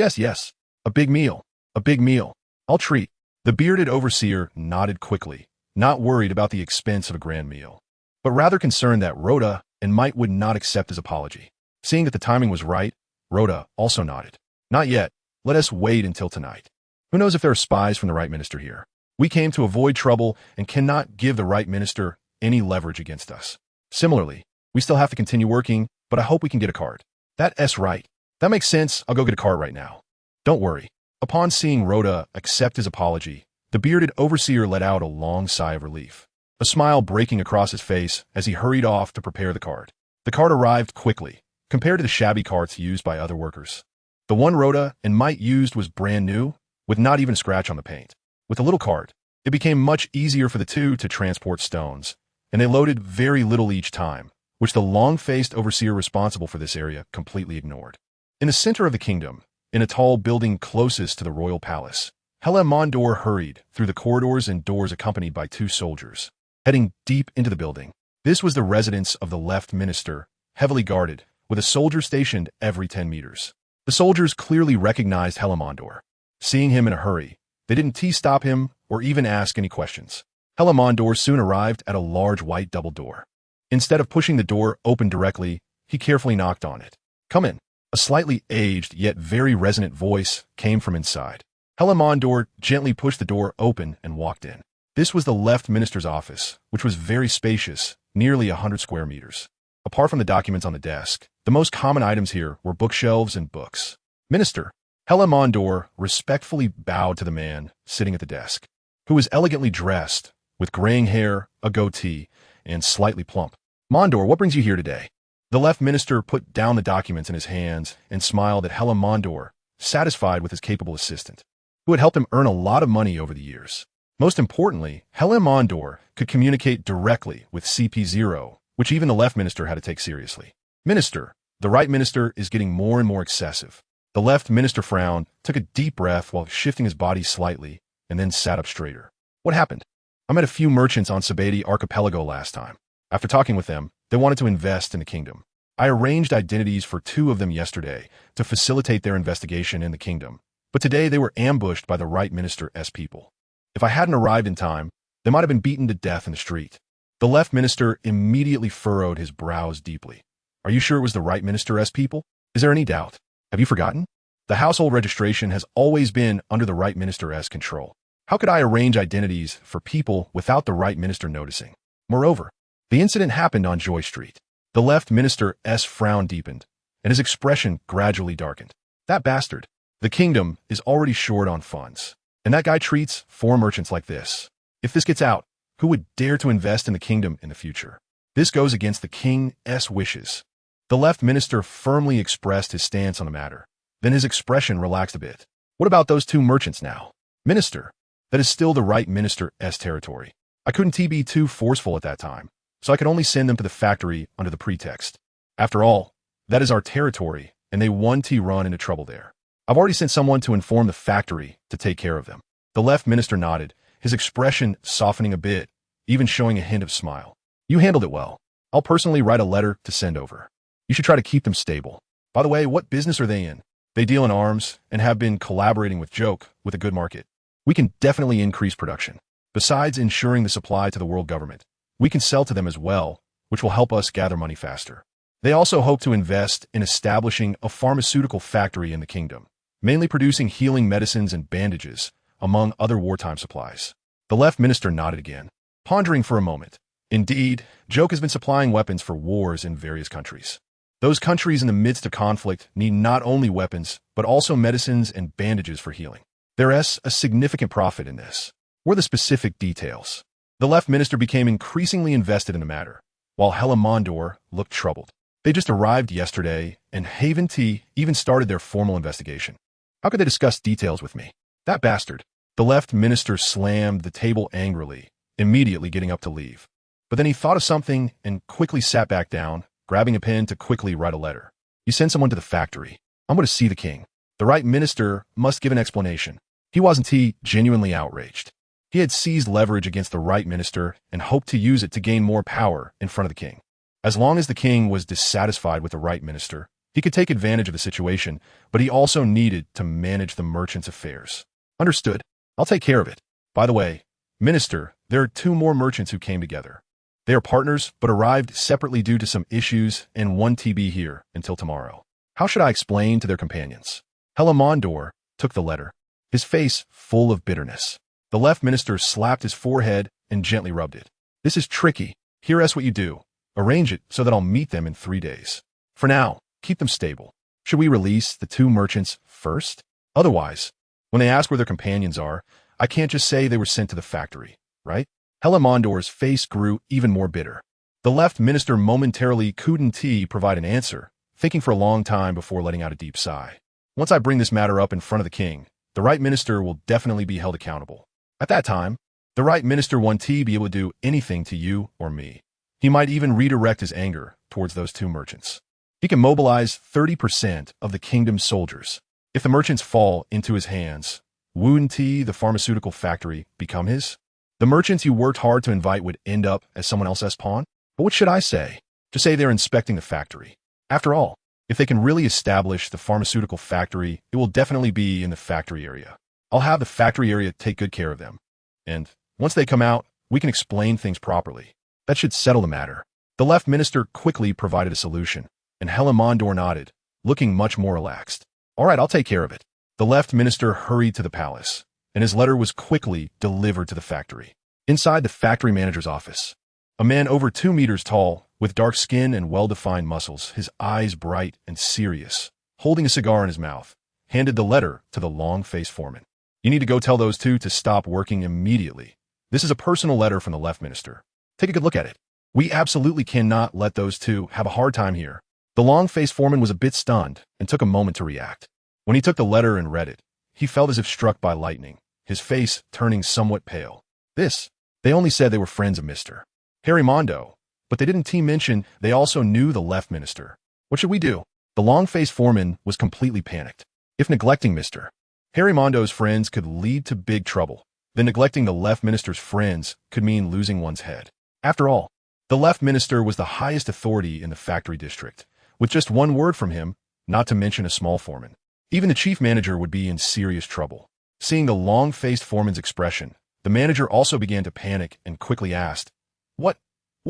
A: A big meal. A big meal. I'll treat." The bearded overseer nodded quickly, not worried about the expense of a grand meal, but rather concerned that Rhoda and Mite would not accept his apology. Seeing that the timing was right, Rhoda also nodded. "Not yet. Let us wait until tonight. Who knows if there are spies from the right minister here? We came to avoid trouble and cannot give the right minister any leverage against us. Similarly, we still have to continue working, but I hope we can get a cart." "That's right. That makes sense. I'll go get a cart right now." "Don't worry." Upon seeing Rhoda accept his apology, the bearded overseer let out a long sigh of relief, a smile breaking across his face as he hurried off to prepare the cart. The cart arrived quickly, compared to the shabby carts used by other workers. The one Rhoda and Mite used was brand new, with not even a scratch on the paint. With the little cart, it became much easier for the two to transport stones, and they loaded very little each time, which the long-faced overseer responsible for this area completely ignored. In the center of the kingdom, in a tall building closest to the royal palace, Mondor hurried through the corridors and doors accompanied by two soldiers, heading deep into the building. This was the residence of the left minister, heavily guarded, with a soldier stationed every 10 meters. The soldiers clearly recognized Mondor. Seeing him in a hurry, they didn't stop him or even ask any questions. Mondor soon arrived at a large white double door. Instead of pushing the door open directly, he carefully knocked on it. "Come in." A slightly aged yet very resonant voice came from inside. Mondor gently pushed the door open and walked in. This was the left minister's office, which was very spacious, nearly 100 square meters. Apart from the documents on the desk, the most common items here were bookshelves and books. "Minister." Mondor respectfully bowed to the man sitting at the desk, who was elegantly dressed, with graying hair, a goatee, and slightly plump. "Mondor, what brings you here today?" The left minister put down the documents in his hands and smiled at Mondor, satisfied with his capable assistant, who had helped him earn a lot of money over the years. Most importantly, Mondor could communicate directly with CP0, which even the left minister had to take seriously. "Minister, the right minister is getting more and more excessive." The left minister frowned, took a deep breath while shifting his body slightly, and then sat up straighter. "What happened?" "I met a few merchants on Sabeti Archipelago last time. After talking with them, they wanted to invest in the kingdom. I arranged identities for 2 of them yesterday to facilitate their investigation in the kingdom, But today they were ambushed by the right minister's people. If I hadn't arrived in time, they might have been beaten to death in the street. The left minister immediately furrowed his brows deeply. Are you sure it was the right minister's people? Is there any doubt? Have you forgotten? The household registration has always been under the right minister's control. How could I arrange identities for people without the right minister noticing? Moreover, the incident happened on Joy Street. The left minister's frown deepened, and his expression gradually darkened. That bastard. The kingdom is already short on funds, and that guy treats 4 merchants like this. If this gets out, who would dare to invest in the kingdom in the future? This goes against the king's wishes. The left minister firmly expressed his stance on the matter. Then his expression relaxed a bit. What about those 2 merchants now? Minister, that is still the right minister's territory. I couldn't be too forceful at that time, so I could only send them to the factory under the pretext. After all, that is our territory, and they won't run into trouble there. I've already sent someone to inform the factory to take care of them. The left minister nodded, his expression softening a bit, even showing a hint of smile. You handled it well. I'll personally write a letter to send over. You should try to keep them stable. By the way, what business are they in? They deal in arms and have been collaborating with Joke with a good market. We can definitely increase production. Besides ensuring the supply to the world government, we can sell to them as well, which will help us gather money faster. They also hope to invest in establishing a pharmaceutical factory in the kingdom, mainly producing healing medicines and bandages, among other wartime supplies. The left minister nodded again, pondering for a moment. Indeed, Joke has been supplying weapons for wars in various countries. Those countries in the midst of conflict need not only weapons, but also medicines and bandages for healing. There is a significant profit in this. What are the specific details? The left minister became increasingly invested in the matter, while Hella Mondor looked troubled. They just arrived yesterday, and Haven T even started their formal investigation. How could they discuss details with me? That bastard. The left minister slammed the table angrily, immediately getting up to leave. But then he thought of something and quickly sat back down, grabbing a pen to quickly write a letter. You send someone to the factory. I'm going to see the king. The right minister must give an explanation. He wasn't genuinely outraged. He had seized leverage against the right minister and hoped to use it to gain more power in front of the king. As long as the king was dissatisfied with the right minister, he could take advantage of the situation, but he also needed to manage the merchant's affairs. Understood. I'll take care of it. By the way, minister, there are 2 more merchants who came together. They are partners, but arrived separately due to some issues and won't be here until tomorrow. How should I explain to their companions? Hella Mondor took the letter, his face full of bitterness. The left minister slapped his forehead and gently rubbed it. This is tricky. Here's what you do. Arrange it so that I'll meet them in 3 days. For now, keep them stable. Should we release the 2 merchants first? Otherwise, when they ask where their companions are, I can't just say they were sent to the factory, right? Hella Mondor's face grew even more bitter. The left minister momentarily couldn't provide an answer, thinking for a long time before letting out a deep sigh. Once I bring this matter up in front of the king, the right minister will definitely be held accountable. At that time, the right minister won't be able to do anything to you or me. He might even redirect his anger towards those 2 merchants. He can mobilize 30% of the kingdom's soldiers. If the merchants fall into his hands, wouldn't the pharmaceutical factory become his? The merchants you worked hard to invite would end up as someone else's pawn? But what should I say? Just say they're inspecting the factory. After all, if they can really establish the pharmaceutical factory, it will definitely be in the factory area. I'll have the factory area take good care of them. And once they come out, we can explain things properly. That should settle the matter. The left minister quickly provided a solution, and Hella Mondor nodded, looking much more relaxed. All right, I'll take care of it. The left minister hurried to the palace, and his letter was quickly delivered to the factory. Inside the factory manager's office, a man over 2 meters tall, with dark skin and well-defined muscles, his eyes bright and serious, holding a cigar in his mouth, handed the letter to the long-faced foreman. You need to go tell those 2 to stop working immediately. This is a personal letter from the left minister. Take a good look at it. We absolutely cannot let those 2 have a hard time here. The long-faced foreman was a bit stunned and took a moment to react. When he took the letter and read it, he felt as if struck by lightning, his face turning somewhat pale. They only said they were friends of Mr. Harry Mondo, but they didn't mention they also knew the left minister. What should we do? The long-faced foreman was completely panicked. If neglecting Mr. Harry Mondo's friends could lead to big trouble, then neglecting the left minister's friends could mean losing one's head. After all, the left minister was the highest authority in the factory district, with just 1 word from him, not to mention a small foreman. Even the chief manager would be in serious trouble. Seeing the long-faced foreman's expression, the manager also began to panic and quickly asked, What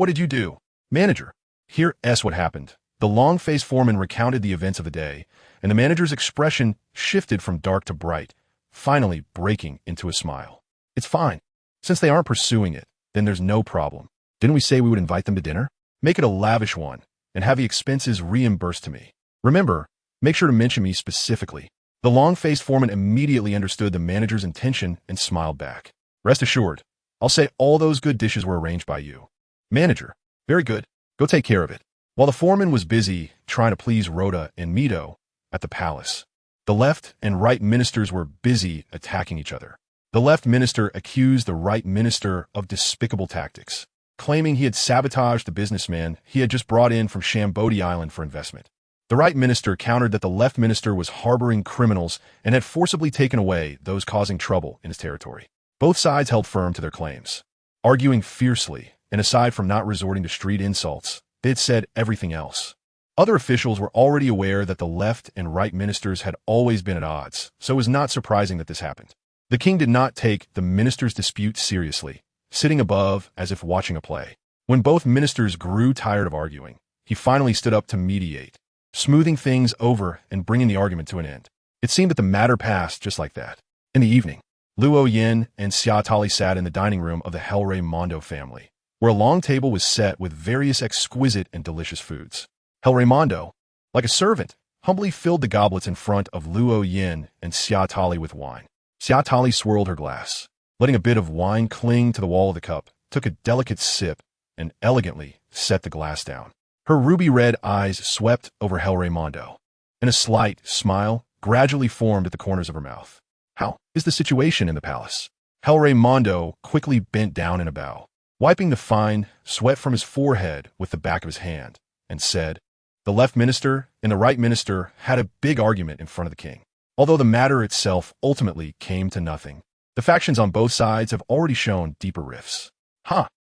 A: did you do? Manager, here's what happened. The long-faced foreman recounted the events of the day, and the manager's expression shifted from dark to bright, finally breaking into a smile. It's fine. Since they aren't pursuing it, then there's no problem. Didn't we say we would invite them to dinner? Make it a lavish one, and have the expenses reimbursed to me. Remember, make sure to mention me specifically. The long-faced foreman immediately understood the manager's intention and smiled back. Rest assured, I'll say all those good dishes were arranged by you. Manager, very good. Go take care of it. While the foreman was busy trying to please Rhoda and Mito at the palace, the left and right ministers were busy attacking each other. The left minister accused the right minister of despicable tactics, claiming he had sabotaged the businessman he had just brought in from Shambodi Island for investment. The right minister countered that the left minister was harboring criminals and had forcibly taken away those causing trouble in his territory. Both sides held firm to their claims, arguing fiercely, and aside from not resorting to street insults, they had said everything else. Other officials were already aware that the left and right ministers had always been at odds, so it was not surprising that this happened. The king did not take the ministers' dispute seriously, sitting above as if watching a play. When both ministers grew tired of arguing, he finally stood up to mediate, smoothing things over and bringing the argument to an end. It seemed that the matter passed just like that. In the evening, Luo Yin and Xia Tali sat in the dining room of the Helray family, where a long table was set with various exquisite and delicious foods. Helray, like a servant, humbly filled the goblets in front of Luo Yin and Xia Tali with wine. Xia Tali swirled her glass, letting a bit of wine cling to the wall of the cup, took a delicate sip, and elegantly set the glass down. Her ruby-red eyes swept over Helray, and a slight smile gradually formed at the corners of her mouth. How is the situation in the palace? Helray quickly bent down in a bow, wiping the fine sweat from his forehead with the back of his hand, and said, The left minister and the right minister had a big argument in front of the king. Although the matter itself ultimately came to nothing, the factions on both sides have already shown deeper rifts.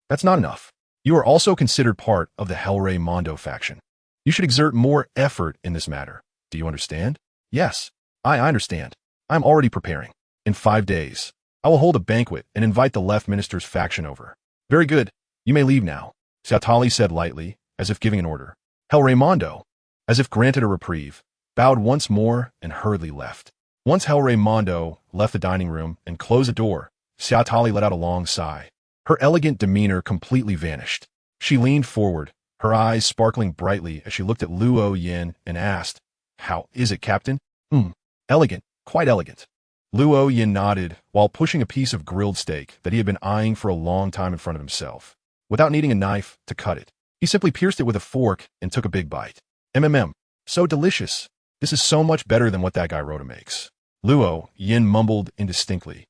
A: That's not enough. You are also considered part of the Helray faction. You should exert more effort in this matter. Do you understand? Yes, I understand. I'm already preparing. In 5 days, I will hold a banquet and invite the left minister's faction over. Very good. You may leave now, Xia Tali said lightly, as if giving an order. Helray, as if granted a reprieve, bowed once more and hurriedly left. Once Helray left the dining room and closed the door, Xia Tali let out a long sigh. Her elegant demeanor completely vanished. She leaned forward, her eyes sparkling brightly as she looked at Luo Yin and asked, How is it, Captain? Elegant, quite elegant. Luo Yin nodded while pushing a piece of grilled steak that he had been eyeing for a long time in front of himself. Without needing a knife to cut it, he simply pierced it with a fork and took a big bite. So delicious. This is so much better than what that guy Rhoda makes. Luo Yin mumbled indistinctly,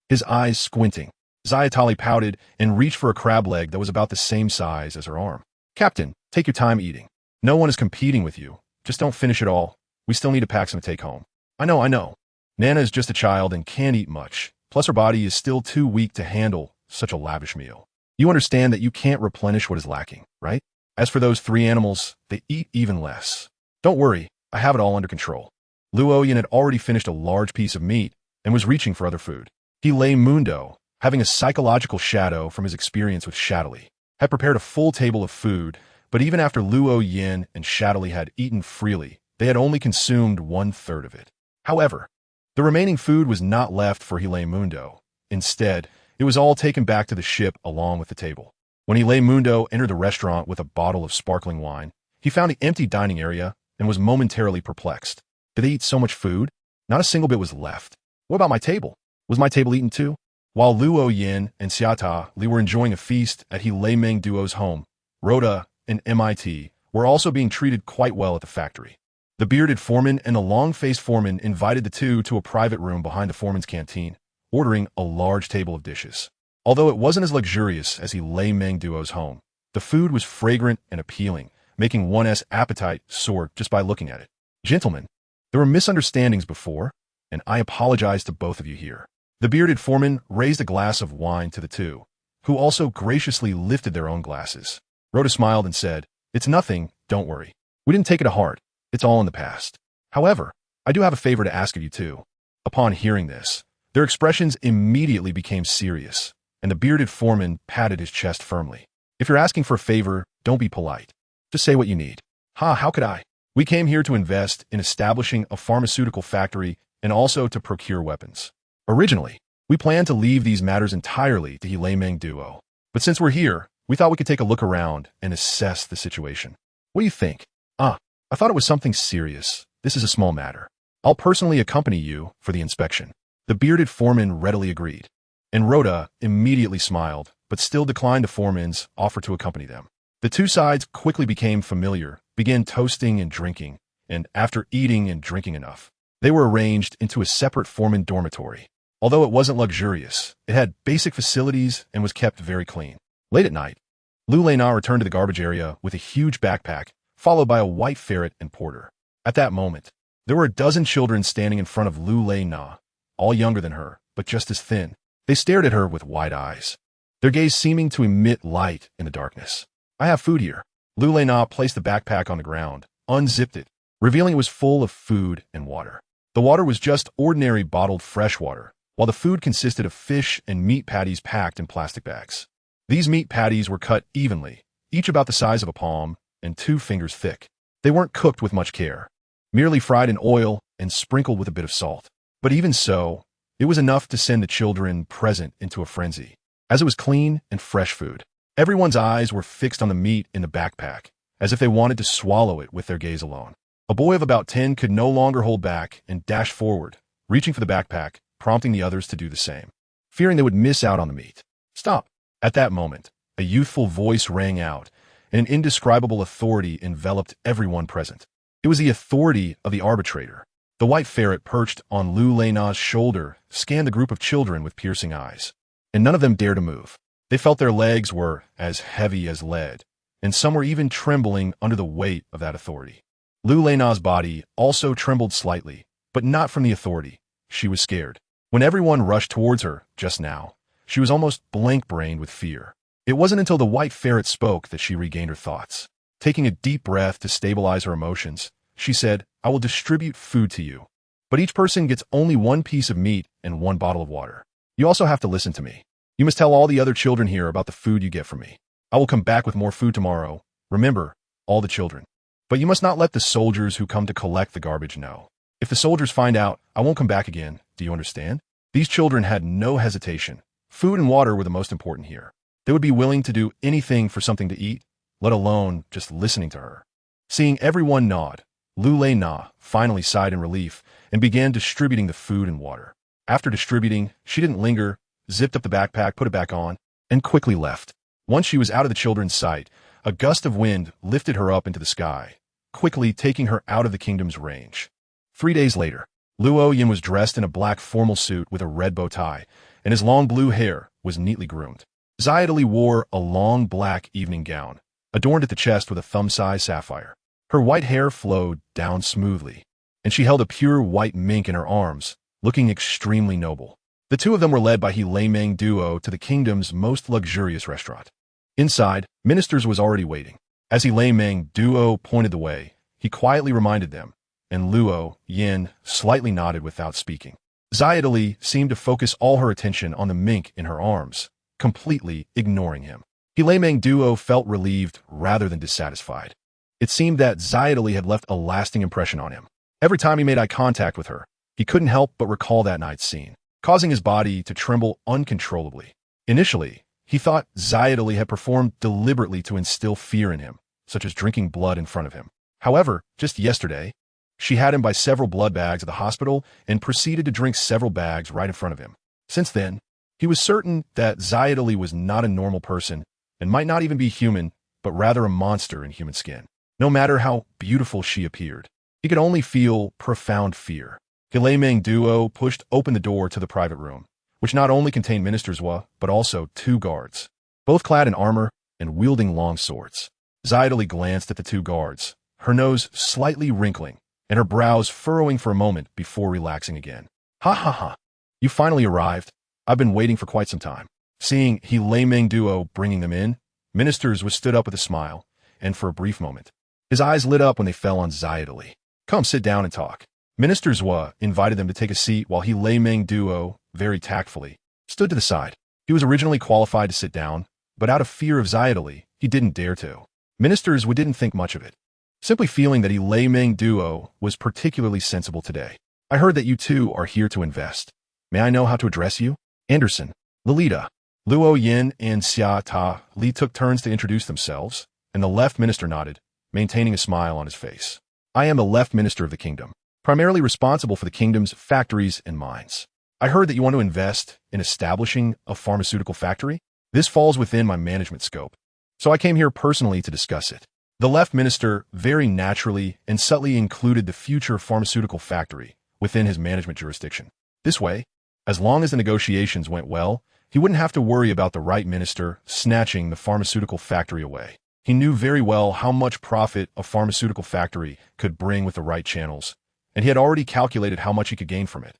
A: his eyes squinting. Xia Tali pouted and reached for a crab leg that was about the same size as her arm. Captain, take your time eating. No one is competing with you. Just don't finish it all. We still need to pack some to take home. I know. Nana is just a child and can't eat much. Plus her body is still too weak to handle such a lavish meal. You understand that you can't replenish what is lacking, right? As for those 3 animals, they eat even less. Don't worry, I have it all under control. Luo Yin had already finished a large piece of meat and was reaching for other food. Helray, having a psychological shadow from his experience with Shadowly, had prepared a full table of food, but even after Luo Yin and Shadowly had eaten freely, they had only consumed 1/3 of it. However, the remaining food was not left for Helray. Instead, it was all taken back to the ship along with the table. When Helray entered the restaurant with a bottle of sparkling wine, he found the empty dining area and was momentarily perplexed. Did they eat so much food? Not a single bit was left. What about my table? Was my table eaten too? While Luo Yin and Xia Tali were enjoying a feast at Helray duo's home, Rhoda and MIT were also being treated quite well at the factory. The bearded foreman and the long-faced foreman invited the two to a private room behind the foreman's canteen, ordering a large table of dishes. Although it wasn't as luxurious as Helray duo's home, the food was fragrant and appealing, making one's appetite soar just by looking at it. Gentlemen, there were misunderstandings before, and I apologize to both of you here. The bearded foreman raised a glass of wine to the two, who also graciously lifted their own glasses. Rhoda smiled and said, It's nothing, don't worry. We didn't take it to heart. It's all in the past. However, I do have a favor to ask of you too. Upon hearing this, their expressions immediately became serious, and the bearded foreman patted his chest firmly. If you're asking for a favor, don't be polite. Just say what you need. How could I? We came here to invest in establishing a pharmaceutical factory and also to procure weapons. Originally, we planned to leave these matters entirely to Meng Duo. But since we're here, we thought we could take a look around and assess the situation. What do you think? I thought it was something serious. This is a small matter. I'll personally accompany you for the inspection. The bearded foreman readily agreed, and Rhoda immediately smiled, but still declined the foreman's offer to accompany them. The two sides quickly became familiar, began toasting and drinking, and after eating and drinking enough, they were arranged into a separate foreman dormitory. Although it wasn't luxurious, it had basic facilities and was kept very clean. Late at night, Lu Lei-na returned to the garbage area with a huge backpack, followed by a white ferret and porter. At that moment, there were a dozen children standing in front of Lu Lei-na, all younger than her, but just as thin. They stared at her with wide eyes, their gaze seeming to emit light in the darkness. I have food here. Lu Lei-na placed the backpack on the ground, unzipped it, revealing it was full of food and water. The water was just ordinary bottled fresh water, while the food consisted of fish and meat patties packed in plastic bags. These meat patties were cut evenly, each about the size of a palm and 2 fingers thick. They weren't cooked with much care, merely fried in oil and sprinkled with a bit of salt. But even so, it was enough to send the children present into a frenzy, as it was clean and fresh food. Everyone's eyes were fixed on the meat in the backpack, as if they wanted to swallow it with their gaze alone. A boy of about 10 could no longer hold back and dashed forward, reaching for the backpack, prompting the others to do the same, fearing they would miss out on the meat. Stop! At that moment, a youthful voice rang out, and an indescribable authority enveloped everyone present. It was the authority of the arbitrator. The white ferret perched on Lu Lei-na's shoulder scanned the group of children with piercing eyes, and none of them dared to move. They felt their legs were as heavy as lead, and some were even trembling under the weight of that authority. Lu Lei-na's body also trembled slightly, but not from the authority. She was scared. When everyone rushed towards her just now, she was almost blank-brained with fear. It wasn't until the white ferret spoke that she regained her thoughts. Taking a deep breath to stabilize her emotions, she said, I will distribute food to you, but each person gets only 1 piece of meat and 1 bottle of water. You also have to listen to me. You must tell all the other children here about the food you get from me. I will come back with more food tomorrow. Remember, all the children. But you must not let the soldiers who come to collect the garbage know. If the soldiers find out, I won't come back again. Do you understand? These children had no hesitation. Food and water were the most important here. They would be willing to do anything for something to eat, let alone just listening to her. Seeing everyone nod, Lu Lei-na finally sighed in relief and began distributing the food and water. After distributing, she didn't linger, zipped up the backpack, put it back on, and quickly left. Once she was out of the children's sight, a gust of wind lifted her up into the sky, quickly taking her out of the kingdom's range. 3 days later, Luo Yin was dressed in a black formal suit with a red bow tie, and his long blue hair was neatly groomed. Xiaodali wore a long black evening gown, adorned at the chest with a thumb-sized sapphire. Her white hair flowed down smoothly, and she held a pure white mink in her arms, looking extremely noble. The two of them were led by Meng Duo to the kingdom's most luxurious restaurant. Inside, ministers was already waiting. As Meng Duo pointed the way, he quietly reminded them, and Luo Yin slightly nodded without speaking. Xiaodali seemed to focus all her attention on the mink in her arms, completely ignoring him. Meng Duo felt relieved rather than dissatisfied. It seemed that Xiaodali had left a lasting impression on him. Every time he made eye contact with her, he couldn't help but recall that night's scene, causing his body to tremble uncontrollably. Initially, he thought Xiaodali had performed deliberately to instill fear in him, such as drinking blood in front of him. However, just yesterday, she had him by several blood bags at the hospital and proceeded to drink several bags right in front of him. Since then, he was certain that Xiaodali was not a normal person and might not even be human, but rather a monster in human skin. No matter how beautiful she appeared, he could only feel profound fear. Meng Duo pushed open the door to the private room, which not only contained ministers but also 2 guards, both clad in armor and wielding long swords. Xiaodali glanced at the 2 guards, her nose slightly wrinkling, and her brows furrowing for a moment before relaxing again. Ha ha ha. You finally arrived. I've been waiting for quite some time. Seeing Meng Duo bringing them in, ministers was stood up with a smile, and for a brief moment, his eyes lit up when they fell on Xiaodali. Come sit down and talk. Minister Zhua invited them to take a seat while Lei Meng Duo, very tactfully, stood to the side. He was originally qualified to sit down, but out of fear of Xiaodali, he didn't dare to. Minister Zhua didn't think much of it, simply feeling that Lei Meng Duo was particularly sensible today. I heard that you two are here to invest. May I know how to address you? Anderson, Lolita, Luo Yin, and Xia Ta Li took turns to introduce themselves, and the left minister nodded, maintaining a smile on his face. I am the left minister of the kingdom, primarily responsible for the kingdom's factories and mines. I heard that you want to invest in establishing a pharmaceutical factory. This falls within my management scope, so I came here personally to discuss it. The left minister very naturally and subtly included the future pharmaceutical factory within his management jurisdiction. This way, as long as the negotiations went well, he wouldn't have to worry about the right minister snatching the pharmaceutical factory away. He knew very well how much profit a pharmaceutical factory could bring with the right channels, and he had already calculated how much he could gain from it.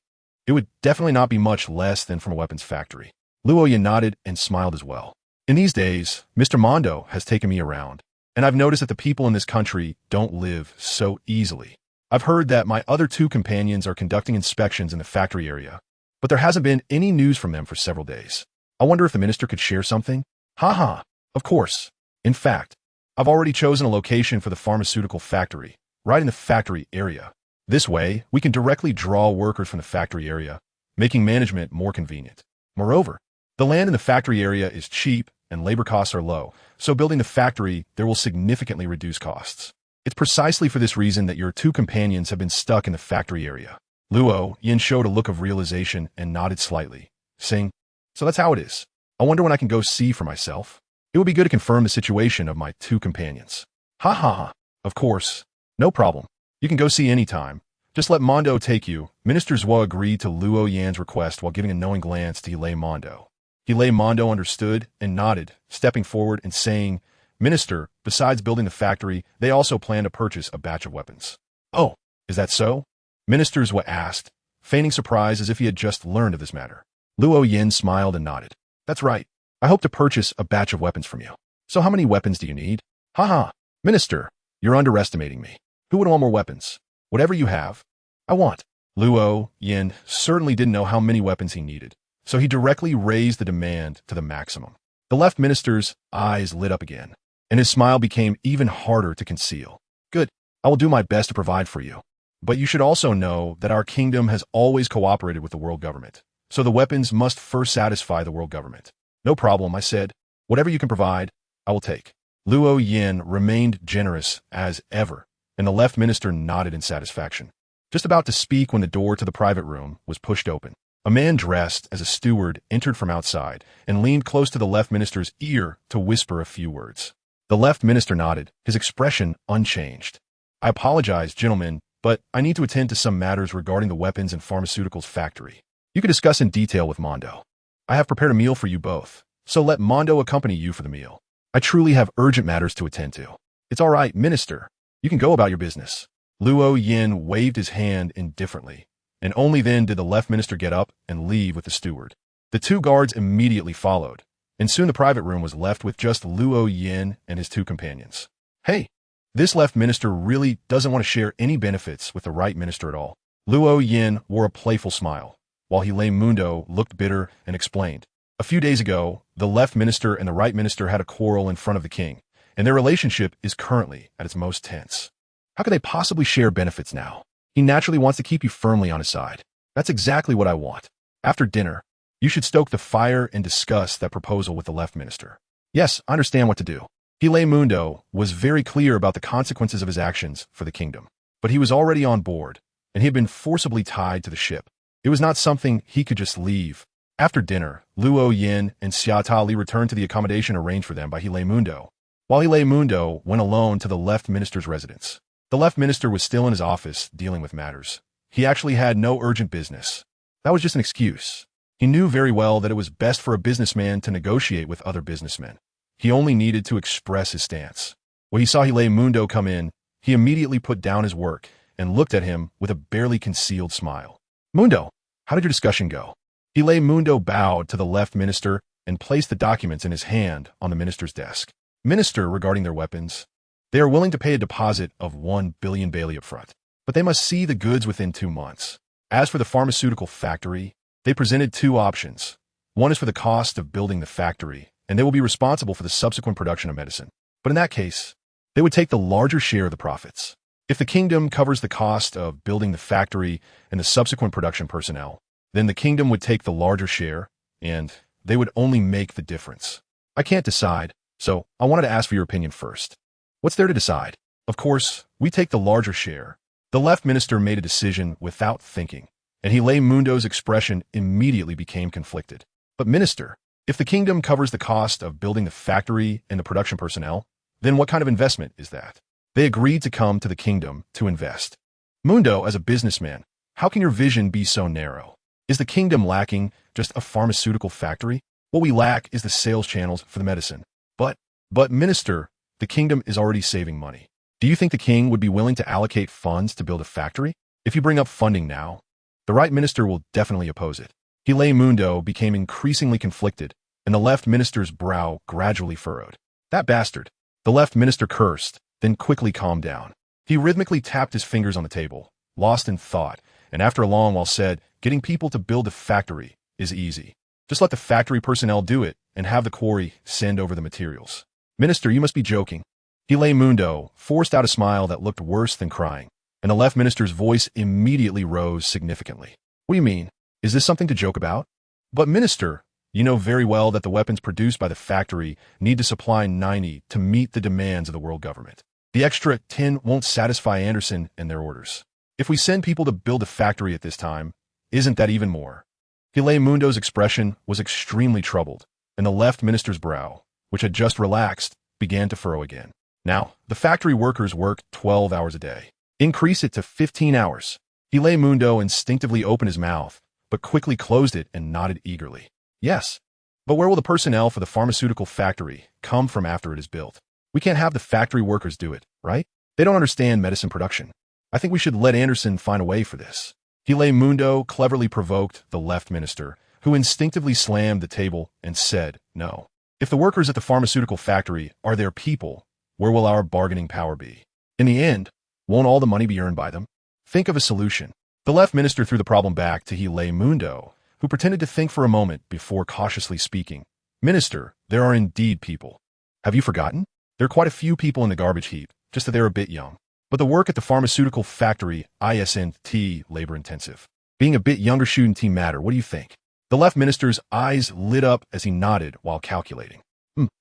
A: It would definitely not be much less than from a weapons factory. Luo Yin nodded and smiled as well. In these days, Mr. Mondo has taken me around, and I've noticed that the people in this country don't live so easily. I've heard that my other two companions are conducting inspections in the factory area, but there hasn't been any news from them for several days. I wonder if the minister could share something? Haha, of course. In fact, I've already chosen a location for the pharmaceutical factory, right in the factory area. This way, we can directly draw workers from the factory area, making management more convenient. Moreover, the land in the factory area is cheap and labor costs are low, so building the factory there will significantly reduce costs. It's precisely for this reason that your two companions have been stuck in the factory area. Luo Yin showed a look of realization and nodded slightly, saying, So that's how it is. I wonder when I can go see for myself. It would be good to confirm the situation of my two companions. Ha ha ha. Of course. No problem. You can go see any time. Just let Mondo take you. Minister Zhua agreed to Luo Yan's request while giving a knowing glance to Lei Mondo. Lei Mondo understood and nodded, stepping forward and saying, Minister, besides building the factory, they also plan to purchase a batch of weapons. Oh, is that so? Minister Zhua asked, feigning surprise as if he had just learned of this matter. Luo Yin smiled and nodded. That's right. I hope to purchase a batch of weapons from you. So how many weapons do you need? Haha, Minister, you're underestimating me. Who would want more weapons? Whatever you have, I want. Luo Yin certainly didn't know how many weapons he needed, so he directly raised the demand to the maximum. The left minister's eyes lit up again, and his smile became even harder to conceal. Good, I will do my best to provide for you. But you should also know that our kingdom has always cooperated with the world government, so the weapons must first satisfy the world government. No problem, I said. Whatever you can provide, I will take. Luo Yin remained generous as ever, and the left minister nodded in satisfaction. Just about to speak when the door to the private room was pushed open. A man dressed as a steward entered from outside and leaned close to the left minister's ear to whisper a few words. The left minister nodded, his expression unchanged. I apologize, gentlemen, but I need to attend to some matters regarding the weapons and pharmaceuticals factory. You can discuss in detail with Mondo. I have prepared a meal for you both, so let Mondo accompany you for the meal. I truly have urgent matters to attend to. It's all right, Minister. You can go about your business. Luo Yin waved his hand indifferently, and only then did the left minister get up and leave with the steward. The two guards immediately followed, and soon the private room was left with just Luo Yin and his two companions. Hey, this left minister really doesn't want to share any benefits with the right minister at all. Luo Yin wore a playful smile, while Lei Mondo looked bitter and explained. A few days ago, the left minister and the right minister had a quarrel in front of the king, and their relationship is currently at its most tense. How could they possibly share benefits now? He naturally wants to keep you firmly on his side. That's exactly what I want. After dinner, you should stoke the fire and discuss that proposal with the left minister. Yes, I understand what to do. Lei Mondo was very clear about the consequences of his actions for the kingdom, but he was already on board, and he had been forcibly tied to the ship. It was not something he could just leave. After dinner, Luo Yin and Xia Ta Li returned to the accommodation arranged for them by Lei Mondo, while Lei Mondo went alone to the left minister's residence. The left minister was still in his office dealing with matters. He actually had no urgent business. That was just an excuse. He knew very well that it was best for a businessman to negotiate with other businessmen. He only needed to express his stance. When he saw Lei Mondo come in, he immediately put down his work and looked at him with a barely concealed smile. Mundo, how did your discussion go? Lei Mondo bowed to the left minister and placed the documents in his hand on the minister's desk. Minister, regarding their weapons, they are willing to pay a deposit of 1 billion bailey up front. but they must see the goods within 2 months. As for the pharmaceutical factory, they presented 2 options. One is for the cost of building the factory, and they will be responsible for the subsequent production of medicine. But in that case, they would take the larger share of the profits. If the kingdom covers the cost of building the factory and the subsequent production personnel, then the kingdom would take the larger share, and they would only make the difference. I can't decide, so I wanted to ask for your opinion first. What's there to decide? Of course, we take the larger share. The left minister made a decision without thinking, and Mundo's expression immediately became conflicted. But minister, if the kingdom covers the cost of building the factory and the production personnel, then what kind of investment is that? They agreed to come to the kingdom to invest. Mundo, as a businessman, how can your vision be so narrow? Is the kingdom lacking just a pharmaceutical factory? What we lack is the sales channels for the medicine. But minister, the kingdom is already saving money. Do you think the king would be willing to allocate funds to build a factory? If you bring up funding now, the right minister will definitely oppose it. Mundo became increasingly conflicted, and the left minister's brow gradually furrowed. That bastard! The left minister cursed, then quickly calmed down. He rhythmically tapped his fingers on the table, lost in thought, and after a long while said, "Getting people to build a factory is easy. Just let the factory personnel do it and have the quarry send over the materials." Minister, you must be joking. Mundo forced out a smile that looked worse than crying, and the left minister's voice immediately rose significantly. What do you mean? Is this something to joke about? But minister, you know very well that the weapons produced by the factory need to supply 90 to meet the demands of the world government. The extra 10 won't satisfy Anderson and their orders. If we send people to build a factory at this time, isn't that even more? Mundo's expression was extremely troubled, and the left minister's brow, which had just relaxed, began to furrow again. Now, the factory workers work 12 hours a day. Increase it to 15 hours. Mundo instinctively opened his mouth, but quickly closed it and nodded eagerly. Yes. But where will the personnel for the pharmaceutical factory come from after it is built? We can't have the factory workers do it, right? They don't understand medicine production. I think we should let Anderson find a way for this. Mundo cleverly provoked the left minister, who instinctively slammed the table and said, "No. If the workers at the pharmaceutical factory are their people, where will our bargaining power be? In the end, won't all the money be earned by them? Think of a solution." The left minister threw the problem back to Mundo, who pretended to think for a moment before cautiously speaking. "Minister, there are indeed people. Have you forgotten? There are quite a few people in the garbage heap, just that they're a bit young. But the work at the pharmaceutical factory isn't labor-intensive. Being a bit younger shouldn't matter. What do you think?" The left minister's eyes lit up as he nodded while calculating.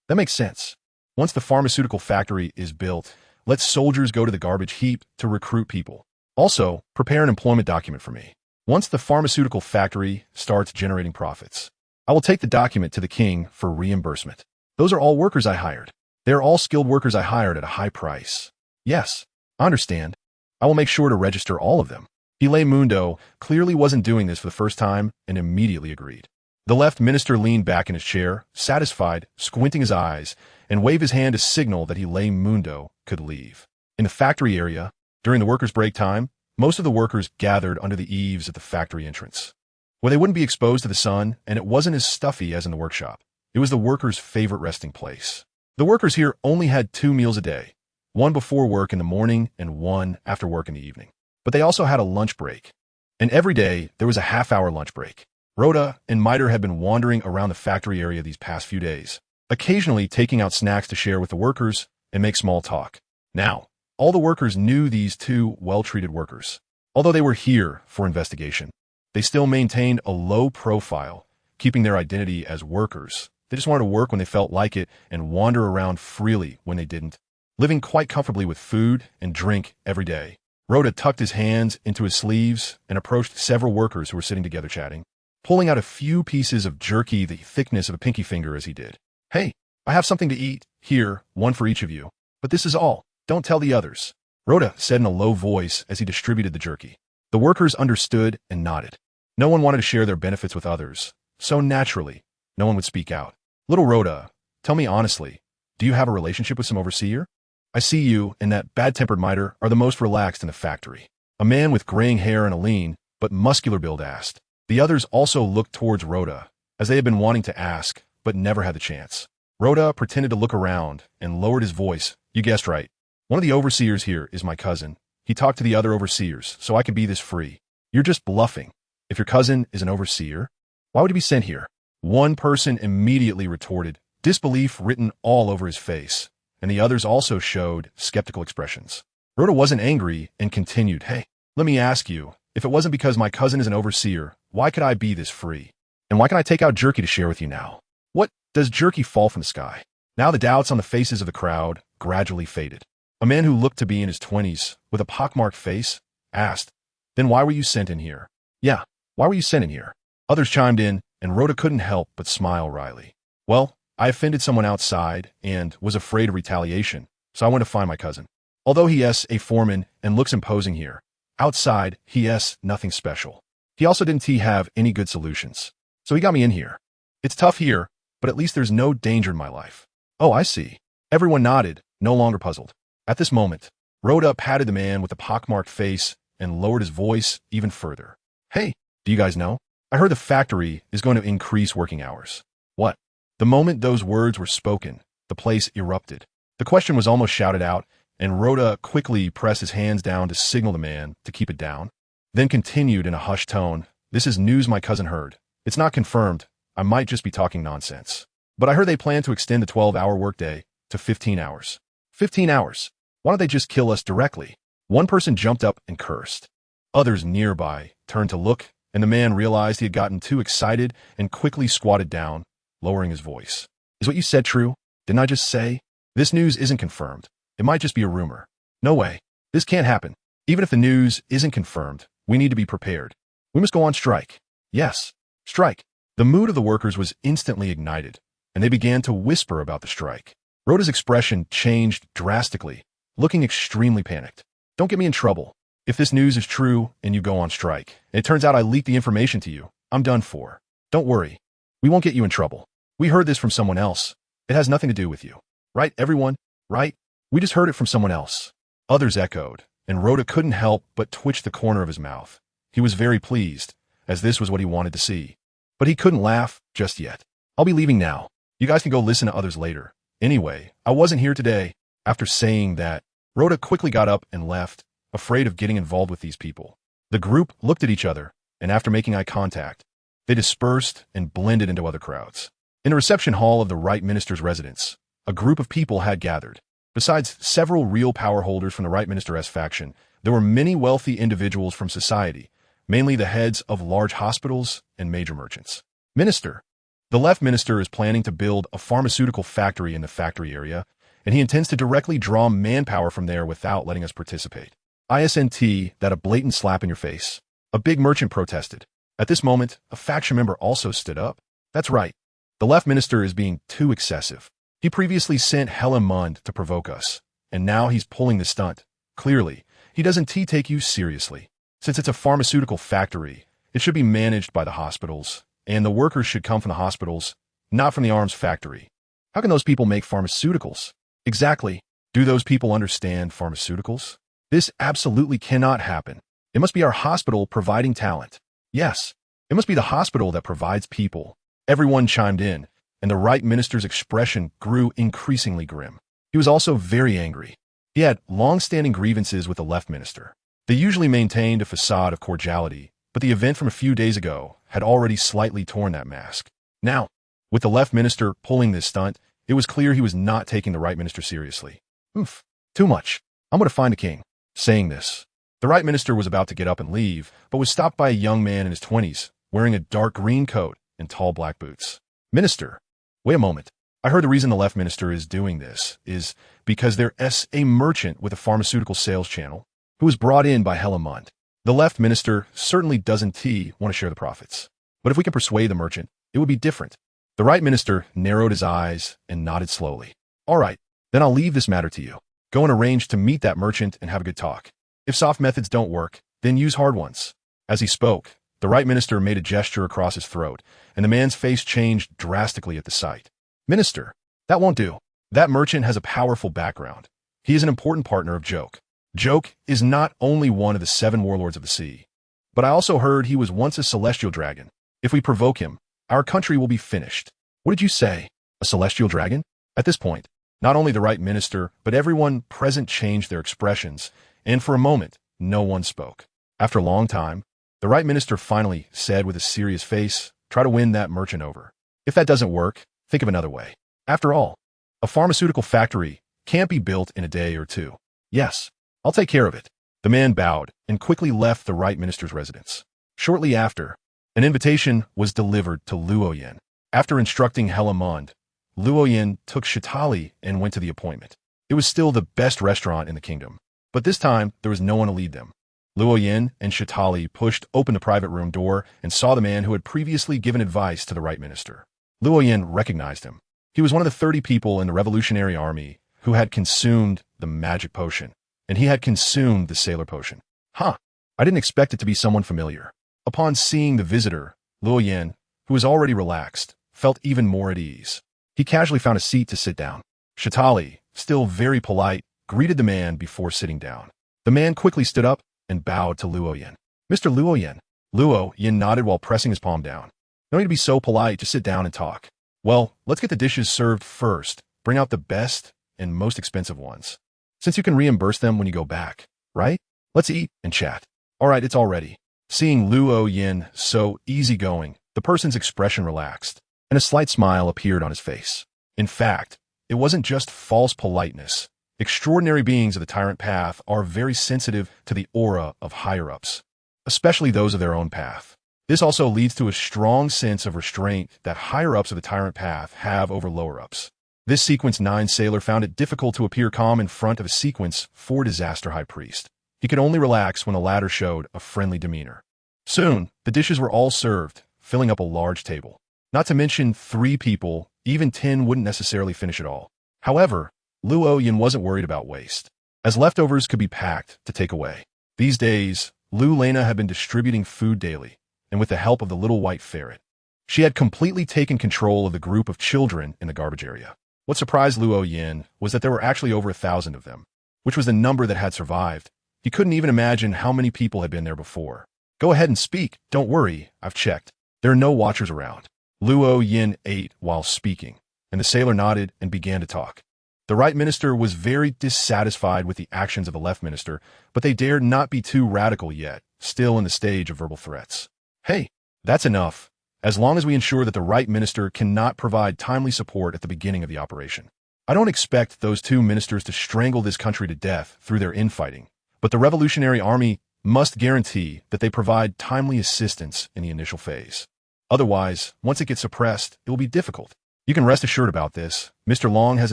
A: That makes sense. Once the pharmaceutical factory is built, let soldiers go to the garbage heap to recruit people. Also, prepare an employment document for me. Once the pharmaceutical factory starts generating profits, I will take the document to the king for reimbursement. Those are all workers I hired. They are all skilled workers I hired at a high price. Yes, I understand. I will make sure to register all of them. Mundo clearly wasn't doing this for the first time and immediately agreed. The left minister leaned back in his chair, satisfied, squinting his eyes, and waved his hand to signal that Mundo could leave. In the factory area, during the workers' break time, most of the workers gathered under the eaves at the factory entrance, where they wouldn't be exposed to the sun, and it wasn't as stuffy as in the workshop. It was the workers' favorite resting place. The workers here only had 2 meals a day, one before work in the morning and one after work in the evening. But they also had a lunch break. And every day, there was a half-hour lunch break. Rhoda and Miter had been wandering around the factory area these past few days, occasionally taking out snacks to share with the workers and make small talk. Now, all the workers knew these 2 well-treated workers. Although they were here for investigation, they still maintained a low profile, keeping their identity as workers. They just wanted to work when they felt like it and wander around freely when they didn't, living quite comfortably with food and drink every day. Rhoda tucked his hands into his sleeves and approached several workers who were sitting together chatting, pulling out a few pieces of jerky the thickness of a pinky finger as he did. "Hey, I have something to eat. Here, one for each of you. But this is all. Don't tell the others," Rhoda said in a low voice as he distributed the jerky. The workers understood and nodded. No one wanted to share their benefits with others, so naturally, no one would speak out. "Little Rhoda, tell me honestly, do you have a relationship with some overseer? I see you and that bad-tempered miter are the most relaxed in the factory." A man with graying hair and a lean, but muscular build asked. The others also looked towards Rhoda, as they had been wanting to ask, but never had the chance. Rhoda pretended to look around and lowered his voice. "You guessed right. One of the overseers here is my cousin, He talked to the other overseers, so I can be this free. You're just bluffing. If your cousin is an overseer, why would he be sent here? One person immediately retorted, disbelief written all over his face, and the others also showed skeptical expressions. Rhoda wasn't angry and continued, hey, let me ask you, if it wasn't because my cousin is an overseer, why could I be this free? And why can I take out jerky to share with you now? What, does jerky fall from the sky? Now the doubts on the faces of the crowd gradually faded. A man who looked to be in his 20s, with a pockmarked face, asked, then why were you sent in here? Yeah, why were you sent in here? Others chimed in, and Rhoda couldn't help but smile wryly. Well, I offended someone outside and was afraid of retaliation, so I went to find my cousin. Although he is a foreman and looks imposing here, outside he is nothing special. He also didn't have any good solutions, so he got me in here. It's tough here, but at least there's no danger in my life. Oh, I see. Everyone nodded, no longer puzzled. At this moment, Rhoda patted the man with the pockmarked face and lowered his voice even further. Hey, do you guys know? I heard the factory is going to increase working hours. What? The moment those words were spoken, the place erupted. The question was almost shouted out, and Rhoda quickly pressed his hands down to signal the man to keep it down, then continued in a hushed tone, this is news my cousin heard. It's not confirmed. I might just be talking nonsense. But I heard they plan to extend the 12-hour workday to 15 hours. 15 hours? Why don't they just kill us directly? One person jumped up and cursed. Others nearby turned to look, and the man realized he had gotten too excited and quickly squatted down, lowering his voice. Is what you said true? Didn't I just say? This news isn't confirmed. It might just be a rumor. No way. This can't happen. Even if the news isn't confirmed, we need to be prepared. We must go on strike. Yes, strike. The mood of the workers was instantly ignited, and they began to whisper about the strike. Rhoda's expression changed drastically, looking extremely panicked. Don't get me in trouble. If this news is true and you go on strike, and it turns out I leaked the information to you, I'm done for. Don't worry. We won't get you in trouble. We heard this from someone else. It has nothing to do with you. Right, everyone? Right? We just heard it from someone else. Others echoed, and Rhoda couldn't help but twitch the corner of his mouth. He was very pleased, as this was what he wanted to see. But he couldn't laugh just yet. I'll be leaving now. You guys can go listen to others later. Anyway, I wasn't here today. After saying that, Rhoda quickly got up and left, afraid of getting involved with these people. The group looked at each other, and after making eye contact, they dispersed and blended into other crowds. In the reception hall of the Right Minister's residence, a group of people had gathered. Besides several real power holders from the Right Minister's faction, there were many wealthy individuals from society, mainly the heads of large hospitals and major merchants. Minister. The Left Minister is planning to build a pharmaceutical factory in the factory area, and he intends to directly draw manpower from there without letting us participate. ISNT, that a blatant slap in your face. A big merchant protested. At this moment, a faction member also stood up. That's right. The Left Minister is being too excessive. He previously sent Hellemund to provoke us, and now he's pulling the stunt. Clearly, he doesn't take you seriously. Since it's a pharmaceutical factory, it should be managed by the hospitals, and the workers should come from the hospitals, not from the arms factory. How can those people make pharmaceuticals? Exactly. Do those people understand pharmaceuticals? This absolutely cannot happen. It must be our hospital providing talent. Yes, it must be the hospital that provides people. Everyone chimed in, and the Right Minister's expression grew increasingly grim. He was also very angry. He had long-standing grievances with the Left Minister. They usually maintained a facade of cordiality, but the event from a few days ago had already slightly torn that mask. Now, with the Left Minister pulling this stunt, it was clear he was not taking the Right Minister seriously. Oof, too much. I'm going to find a king. Saying this, the Right Minister was about to get up and leave, but was stopped by a young man in his 20s, wearing a dark green coat and tall black boots. Minister, wait a moment. I heard the reason the Left Minister is doing this is because there's a merchant with a pharmaceutical sales channel who was brought in by Hellemund. The Left Minister certainly doesn't want to share the profits. But if we can persuade the merchant, it would be different. The Right Minister narrowed his eyes and nodded slowly. All right, then I'll leave this matter to you. Go and arrange to meet that merchant and have a good talk. If soft methods don't work, then use hard ones. As he spoke, the Right Minister made a gesture across his throat, and the man's face changed drastically at the sight. Minister, that won't do. That merchant has a powerful background. He is an important partner of Joke. Joke is not only one of the 7 warlords of the sea, but I also heard he was once a celestial dragon. If we provoke him, our country will be finished. What did you say? A celestial dragon? At this point, not only the Right Minister, but everyone present changed their expressions, and for a moment, no one spoke. After a long time, the right minister finally said with a serious face, "Try to win that merchant over. If that doesn't work, think of another way. After all, a pharmaceutical factory can't be built in a day or two. Yes, I'll take care of it." The man bowed and quickly left the right minister's residence. Shortly after, an invitation was delivered to Luoyin. After instructing Helamond, Luoyin took Shitali and went to the appointment. It was still the best restaurant in the kingdom, but this time there was no one to lead them. Luoyin and Shitali pushed open the private room door and saw the man who had previously given advice to the right minister. Luoyin recognized him. He was one of the 30 people in the Revolutionary Army who had consumed the magic potion, and he had consumed the sailor potion. I didn't expect it to be someone familiar. Upon seeing the visitor, Luoyin, who was already relaxed, felt even more at ease. He casually found a seat to sit down. Shitali, still very polite, greeted the man before sitting down. The man quickly stood up and bowed to Luoyin. "Mr. Luoyin." Luoyin nodded while pressing his palm down. "No need to be so polite, just sit down and talk." "Well, let's get the dishes served first. Bring out the best and most expensive ones, since you can reimburse them when you go back, right? Let's eat and chat." "All right, it's all ready." Seeing Luoyin so easygoing, the person's expression relaxed, and a slight smile appeared on his face. In fact, it wasn't just false politeness. Extraordinary beings of the Tyrant Path are very sensitive to the aura of higher-ups, especially those of their own path. This also leads to a strong sense of restraint that higher-ups of the Tyrant Path have over lower-ups. This Sequence 9 sailor found it difficult to appear calm in front of a Sequence 4 disaster high priest. He could only relax when the latter showed a friendly demeanor. Soon, the dishes were all served, filling up a large table. Not to mention 3 people, even 10 wouldn't necessarily finish it all. However, Luoyin wasn't worried about waste, as leftovers could be packed to take away. These days, Lu Lena had been distributing food daily, and with the help of the little white ferret, she had completely taken control of the group of children in the garbage area. What surprised Luoyin was that there were actually over 1,000 of them, which was the number that had survived. He couldn't even imagine how many people had been there before. "Go ahead and speak. Don't worry, I've checked. There are no watchers around." Luoyin ate while speaking, and the sailor nodded and began to talk. The right minister was very dissatisfied with the actions of the left minister, but they dared not be too radical yet, still in the stage of verbal threats. "Hey, that's enough, as long as we ensure that the right minister cannot provide timely support at the beginning of the operation. I don't expect those 2 ministers to strangle this country to death through their infighting, but the Revolutionary Army must guarantee that they provide timely assistance in the initial phase. Otherwise, once it gets suppressed, it will be difficult. You can rest assured about this. Mr. Long has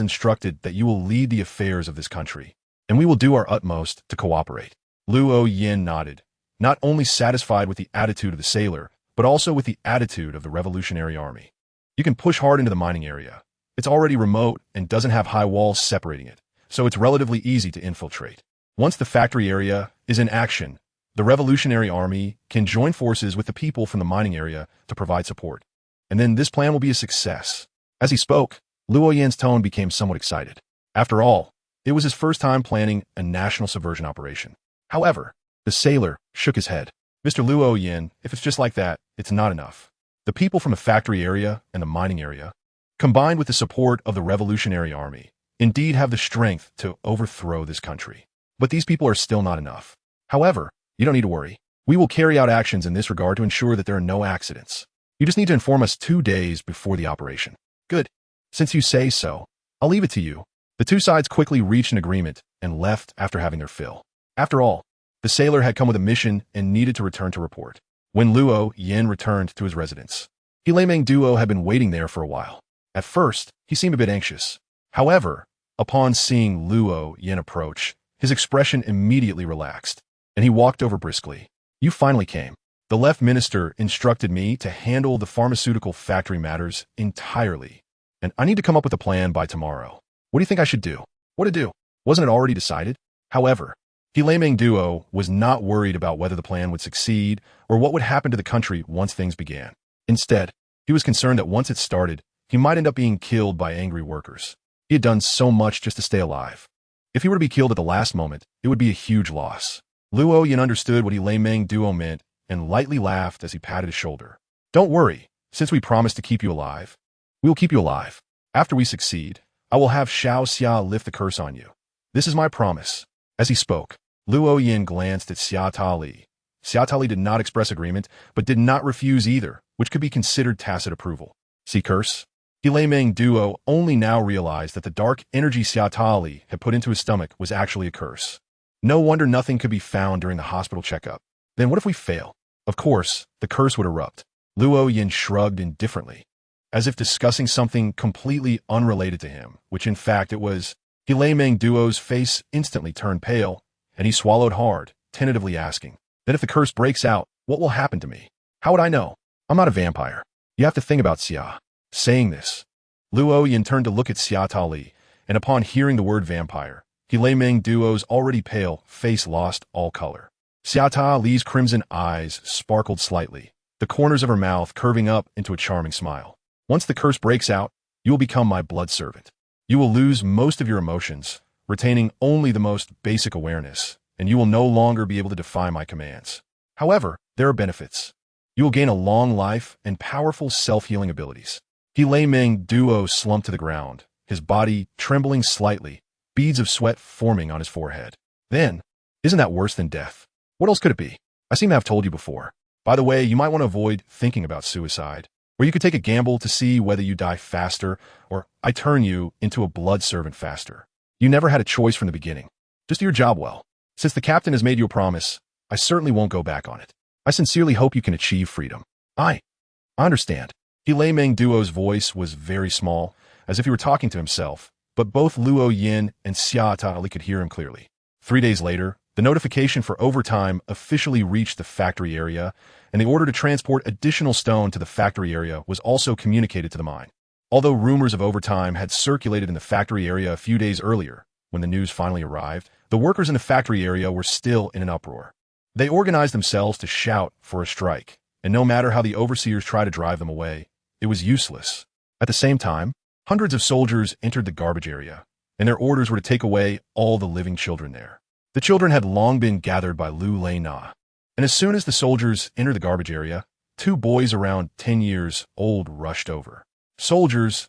A: instructed that you will lead the affairs of this country, and we will do our utmost to cooperate." Luoyin nodded, not only satisfied with the attitude of the sailor, but also with the attitude of the Revolutionary Army. "You can push hard into the mining area. It's already remote and doesn't have high walls separating it, so it's relatively easy to infiltrate. Once the factory area is in action, the Revolutionary Army can join forces with the people from the mining area to provide support, and then this plan will be a success." As he spoke, Luoyin's tone became somewhat excited. After all, it was his first time planning a national subversion operation. However, the sailor shook his head. "Mr. Luoyin, if it's just like that, it's not enough. The people from the factory area and the mining area, combined with the support of the Revolutionary Army, indeed have the strength to overthrow this country. But these people are still not enough. However, you don't need to worry. We will carry out actions in this regard to ensure that there are no accidents. You just need to inform us 2 days before the operation." "Good. Since you say so, I'll leave it to you." The 2 sides quickly reached an agreement and left after having their fill. After all, the sailor had come with a mission and needed to return to report. When Luoyin returned to his residence, he Lameng Duo had been waiting there for a while. At first, he seemed a bit anxious. However, upon seeing Luoyin approach, his expression immediately relaxed, and he walked over briskly. "You finally came. The left minister instructed me to handle the pharmaceutical factory matters entirely, and I need to come up with a plan by tomorrow. What do you think I should do?" "What to do? Wasn't it already decided?" However, Lameng Duo was not worried about whether the plan would succeed or what would happen to the country once things began. Instead, he was concerned that once it started, he might end up being killed by angry workers. He had done so much just to stay alive. If he were to be killed at the last moment, it would be a huge loss. Luoyin understood what Lameng Duo meant and lightly laughed as he patted his shoulder. "Don't worry, since we promised to keep you alive, we will keep you alive. After we succeed, I will have Xiao Xia lift the curse on you. This is my promise." As he spoke, Luo Yin glanced at Xia Tali. Xia Tali did not express agreement, but did not refuse either, which could be considered tacit approval. See curse? He Meng Duo only now realized that the dark energy Xia Tali had put into his stomach was actually a curse. No wonder nothing could be found during the hospital checkup. Then what if we fail? Of course, the curse would erupt. Luo Yin shrugged indifferently, as if discussing something completely unrelated to him, which in fact it was. He Meng Duo's face instantly turned pale, and he swallowed hard, tentatively asking, "Then if the curse breaks out, what will happen to me? How would I know? I'm not a vampire. You have to think about Xia." Saying this, Luo Yin turned to look at Xia Tali, and upon hearing the word vampire, He Meng Duo's already pale face lost all color. Xia Tali's crimson eyes sparkled slightly, the corners of her mouth curving up into a charming smile. "Once the curse breaks out, you will become my blood servant. You will lose most of your emotions, retaining only the most basic awareness, and you will no longer be able to defy my commands. However, there are benefits. You will gain a long life and powerful self-healing abilities." He Meng Duo slumped to the ground, his body trembling slightly, beads of sweat forming on his forehead. "Then, isn't that worse than death? What else could it be? I seem to have told you before. By the way, you might want to avoid thinking about suicide, or you could take a gamble to see whether you die faster, or I turn you into a blood servant faster. You never had a choice from the beginning. Just do your job well. Since the captain has made you a promise, I certainly won't go back on it. I sincerely hope you can achieve freedom." I understand." He Meng Duo's voice was very small, as if he were talking to himself, but both Luo Yin and Xia Tali could hear him clearly. 3 days later, the notification for overtime officially reached the factory area, and the order to transport additional stone to the factory area was also communicated to the mine. Although rumors of overtime had circulated in the factory area a few days earlier, when the news finally arrived, the workers in the factory area were still in an uproar. They organized themselves to shout for a strike, and no matter how the overseers tried to drive them away, it was useless. At the same time, hundreds of soldiers entered the garbage area, and their orders were to take away all the living children there. The children had long been gathered by Lu Lei Na, and as soon as the soldiers entered the garbage area, 2 boys around 10 years old rushed over. Soldiers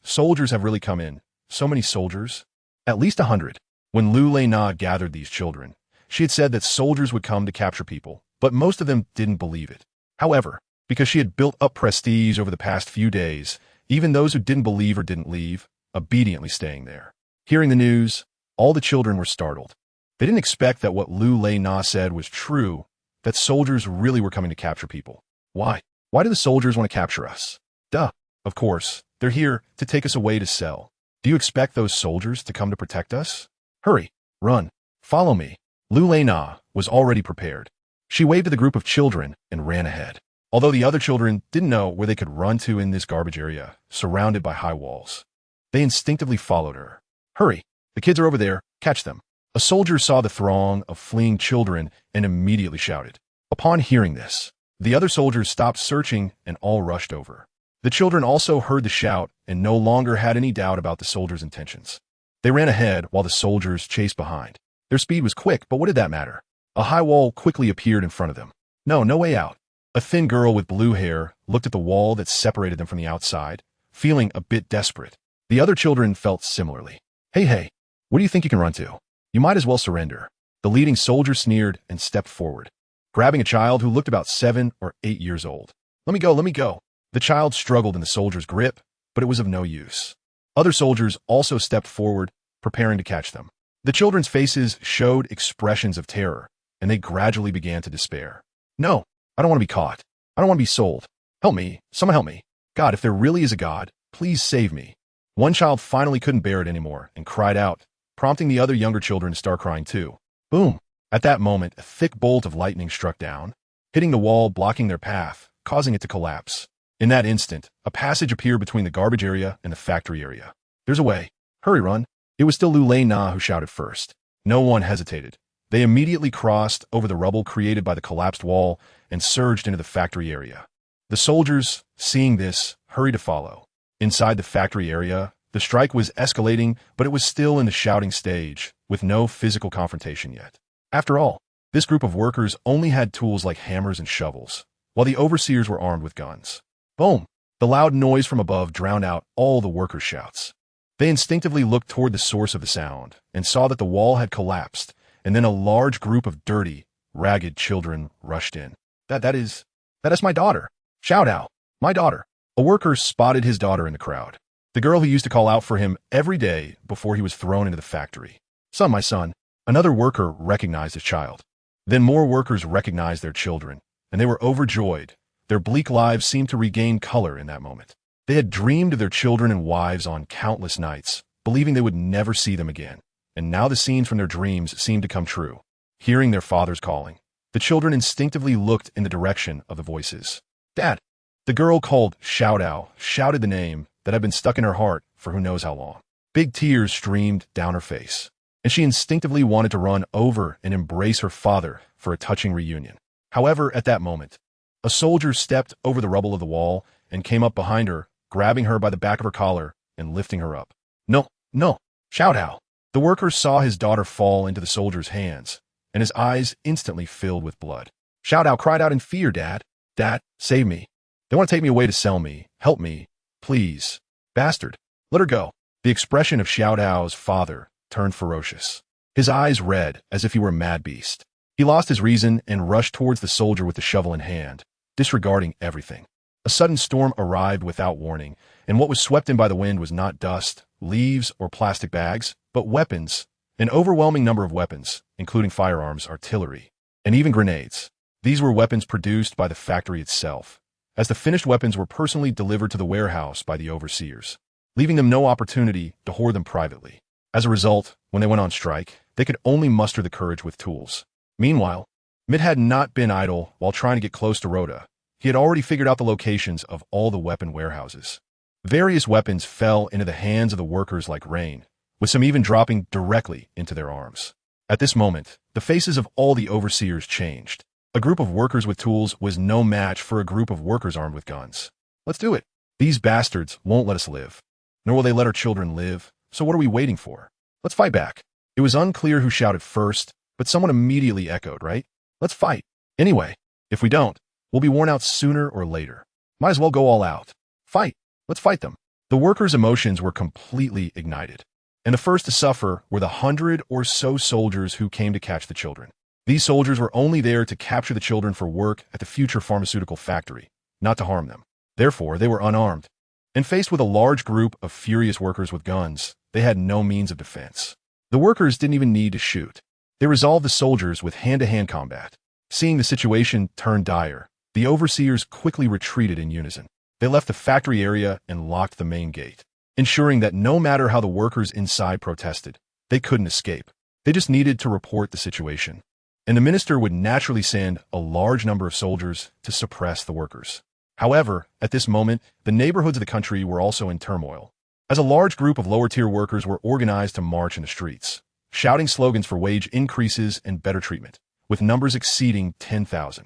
A: have really come in. So many soldiers. At least 100. When Lu Lei Na gathered these children, she had said that soldiers would come to capture people, but most of them didn't believe it. However, because she had built up prestige over the past few days, even those who didn't believe or didn't leave, obediently staying there. Hearing the news, all the children were startled. They didn't expect that what Lu Lei Na said was true, that soldiers really were coming to capture people. Why? Why do the soldiers want to capture us? Duh. Of course, they're here to take us away to sell. Do you expect those soldiers to come to protect us? Hurry, run, follow me. Lu Lei Na was already prepared. She waved to the group of children and ran ahead. Although the other children didn't know where they could run to in this garbage area, surrounded by high walls, they instinctively followed her. Hurry, the kids are over there, catch them. A soldier saw the throng of fleeing children and immediately shouted. Upon hearing this, the other soldiers stopped searching and all rushed over. The children also heard the shout and no longer had any doubt about the soldiers' intentions. They ran ahead while the soldiers chased behind. Their speed was quick, but what did that matter? A high wall quickly appeared in front of them. No way out. A thin girl with blue hair looked at the wall that separated them from the outside, feeling a bit desperate. The other children felt similarly. Hey, what do you think you can run to? You might as well surrender. The leading soldier sneered and stepped forward, grabbing a child who looked about 7 or 8 years old. Let me go. The child struggled in the soldier's grip, but it was of no use. Other soldiers also stepped forward, preparing to catch them. The children's faces showed expressions of terror, and they gradually began to despair. No, I don't want to be caught. I don't want to be sold. Help me. Someone help me. God, if there really is a God, please save me. One child finally couldn't bear it anymore and cried out, prompting the other younger children to start crying too. Boom! At that moment, a thick bolt of lightning struck down, hitting the wall, blocking their path, causing it to collapse. In that instant, a passage appeared between the garbage area and the factory area. There's a way. Hurry, run. It was still Lu Lei Na who shouted first. No one hesitated. They immediately crossed over the rubble created by the collapsed wall and surged into the factory area. The soldiers, seeing this, hurried to follow. Inside the factory area, the strike was escalating, but it was still in the shouting stage, with no physical confrontation yet. After all, this group of workers only had tools like hammers and shovels, while the overseers were armed with guns. Boom! The loud noise from above drowned out all the workers' shouts. They instinctively looked toward the source of the sound and saw that the wall had collapsed, and then a large group of dirty, ragged children rushed in. That is my daughter. Shout out, my daughter. A worker spotted his daughter in the crowd. The girl who used to call out for him every day before he was thrown into the factory. Son, my son. Another worker recognized his child. Then more workers recognized their children, and they were overjoyed. Their bleak lives seemed to regain color in that moment. They had dreamed of their children and wives on countless nights, believing they would never see them again. And now the scenes from their dreams seemed to come true. Hearing their fathers calling, the children instinctively looked in the direction of the voices. Dad! The girl called Shout Out shouted the name that had been stuck in her heart for who knows how long. Big tears streamed down her face, and she instinctively wanted to run over and embrace her father for a touching reunion. However, at that moment, a soldier stepped over the rubble of the wall and came up behind her, grabbing her by the back of her collar and lifting her up. No, Shout Out! The worker saw his daughter fall into the soldier's hands, and his eyes instantly filled with blood. Shout Out cried out in fear, Dad, save me. They want to take me away to sell me. Help me, please. Bastard, let her go. The expression of Shout Out's father turned ferocious. His eyes red as if he were a mad beast. He lost his reason and rushed towards the soldier with the shovel in hand, disregarding everything. A sudden storm arrived without warning, and what was swept in by the wind was not dust, leaves, or plastic bags, but weapons. An overwhelming number of weapons, including firearms, artillery, and even grenades. These were weapons produced by the factory itself, as the finished weapons were personally delivered to the warehouse by the overseers, leaving them no opportunity to hoard them privately. As a result, when they went on strike, they could only muster the courage with tools. Meanwhile, Mitt had not been idle while trying to get close to Rhoda. He had already figured out the locations of all the weapon warehouses. Various weapons fell into the hands of the workers like rain, with some even dropping directly into their arms. At this moment, the faces of all the overseers changed. A group of workers with tools was no match for a group of workers armed with guns. Let's do it. These bastards won't let us live, nor will they let our children live, so what are we waiting for? Let's fight back. It was unclear who shouted first, but someone immediately echoed, right? Let's fight. Anyway, if we don't, we'll be worn out sooner or later. Might as well go all out. Fight. Let's fight them. The workers' emotions were completely ignited, and the first to suffer were the 100 or so soldiers who came to catch the children. These soldiers were only there to capture the children for work at the future pharmaceutical factory, not to harm them. Therefore, they were unarmed, and faced with a large group of furious workers with guns, they had no means of defense. The workers didn't even need to shoot. They resolved the soldiers with hand-to-hand combat. Seeing the situation turn dire, the overseers quickly retreated in unison. They left the factory area and locked the main gate, ensuring that no matter how the workers inside protested, they couldn't escape. They just needed to report the situation, and the minister would naturally send a large number of soldiers to suppress the workers. However, at this moment, the neighborhoods of the country were also in turmoil, as a large group of lower-tier workers were organized to march in the streets, shouting slogans for wage increases and better treatment, with numbers exceeding 10,000.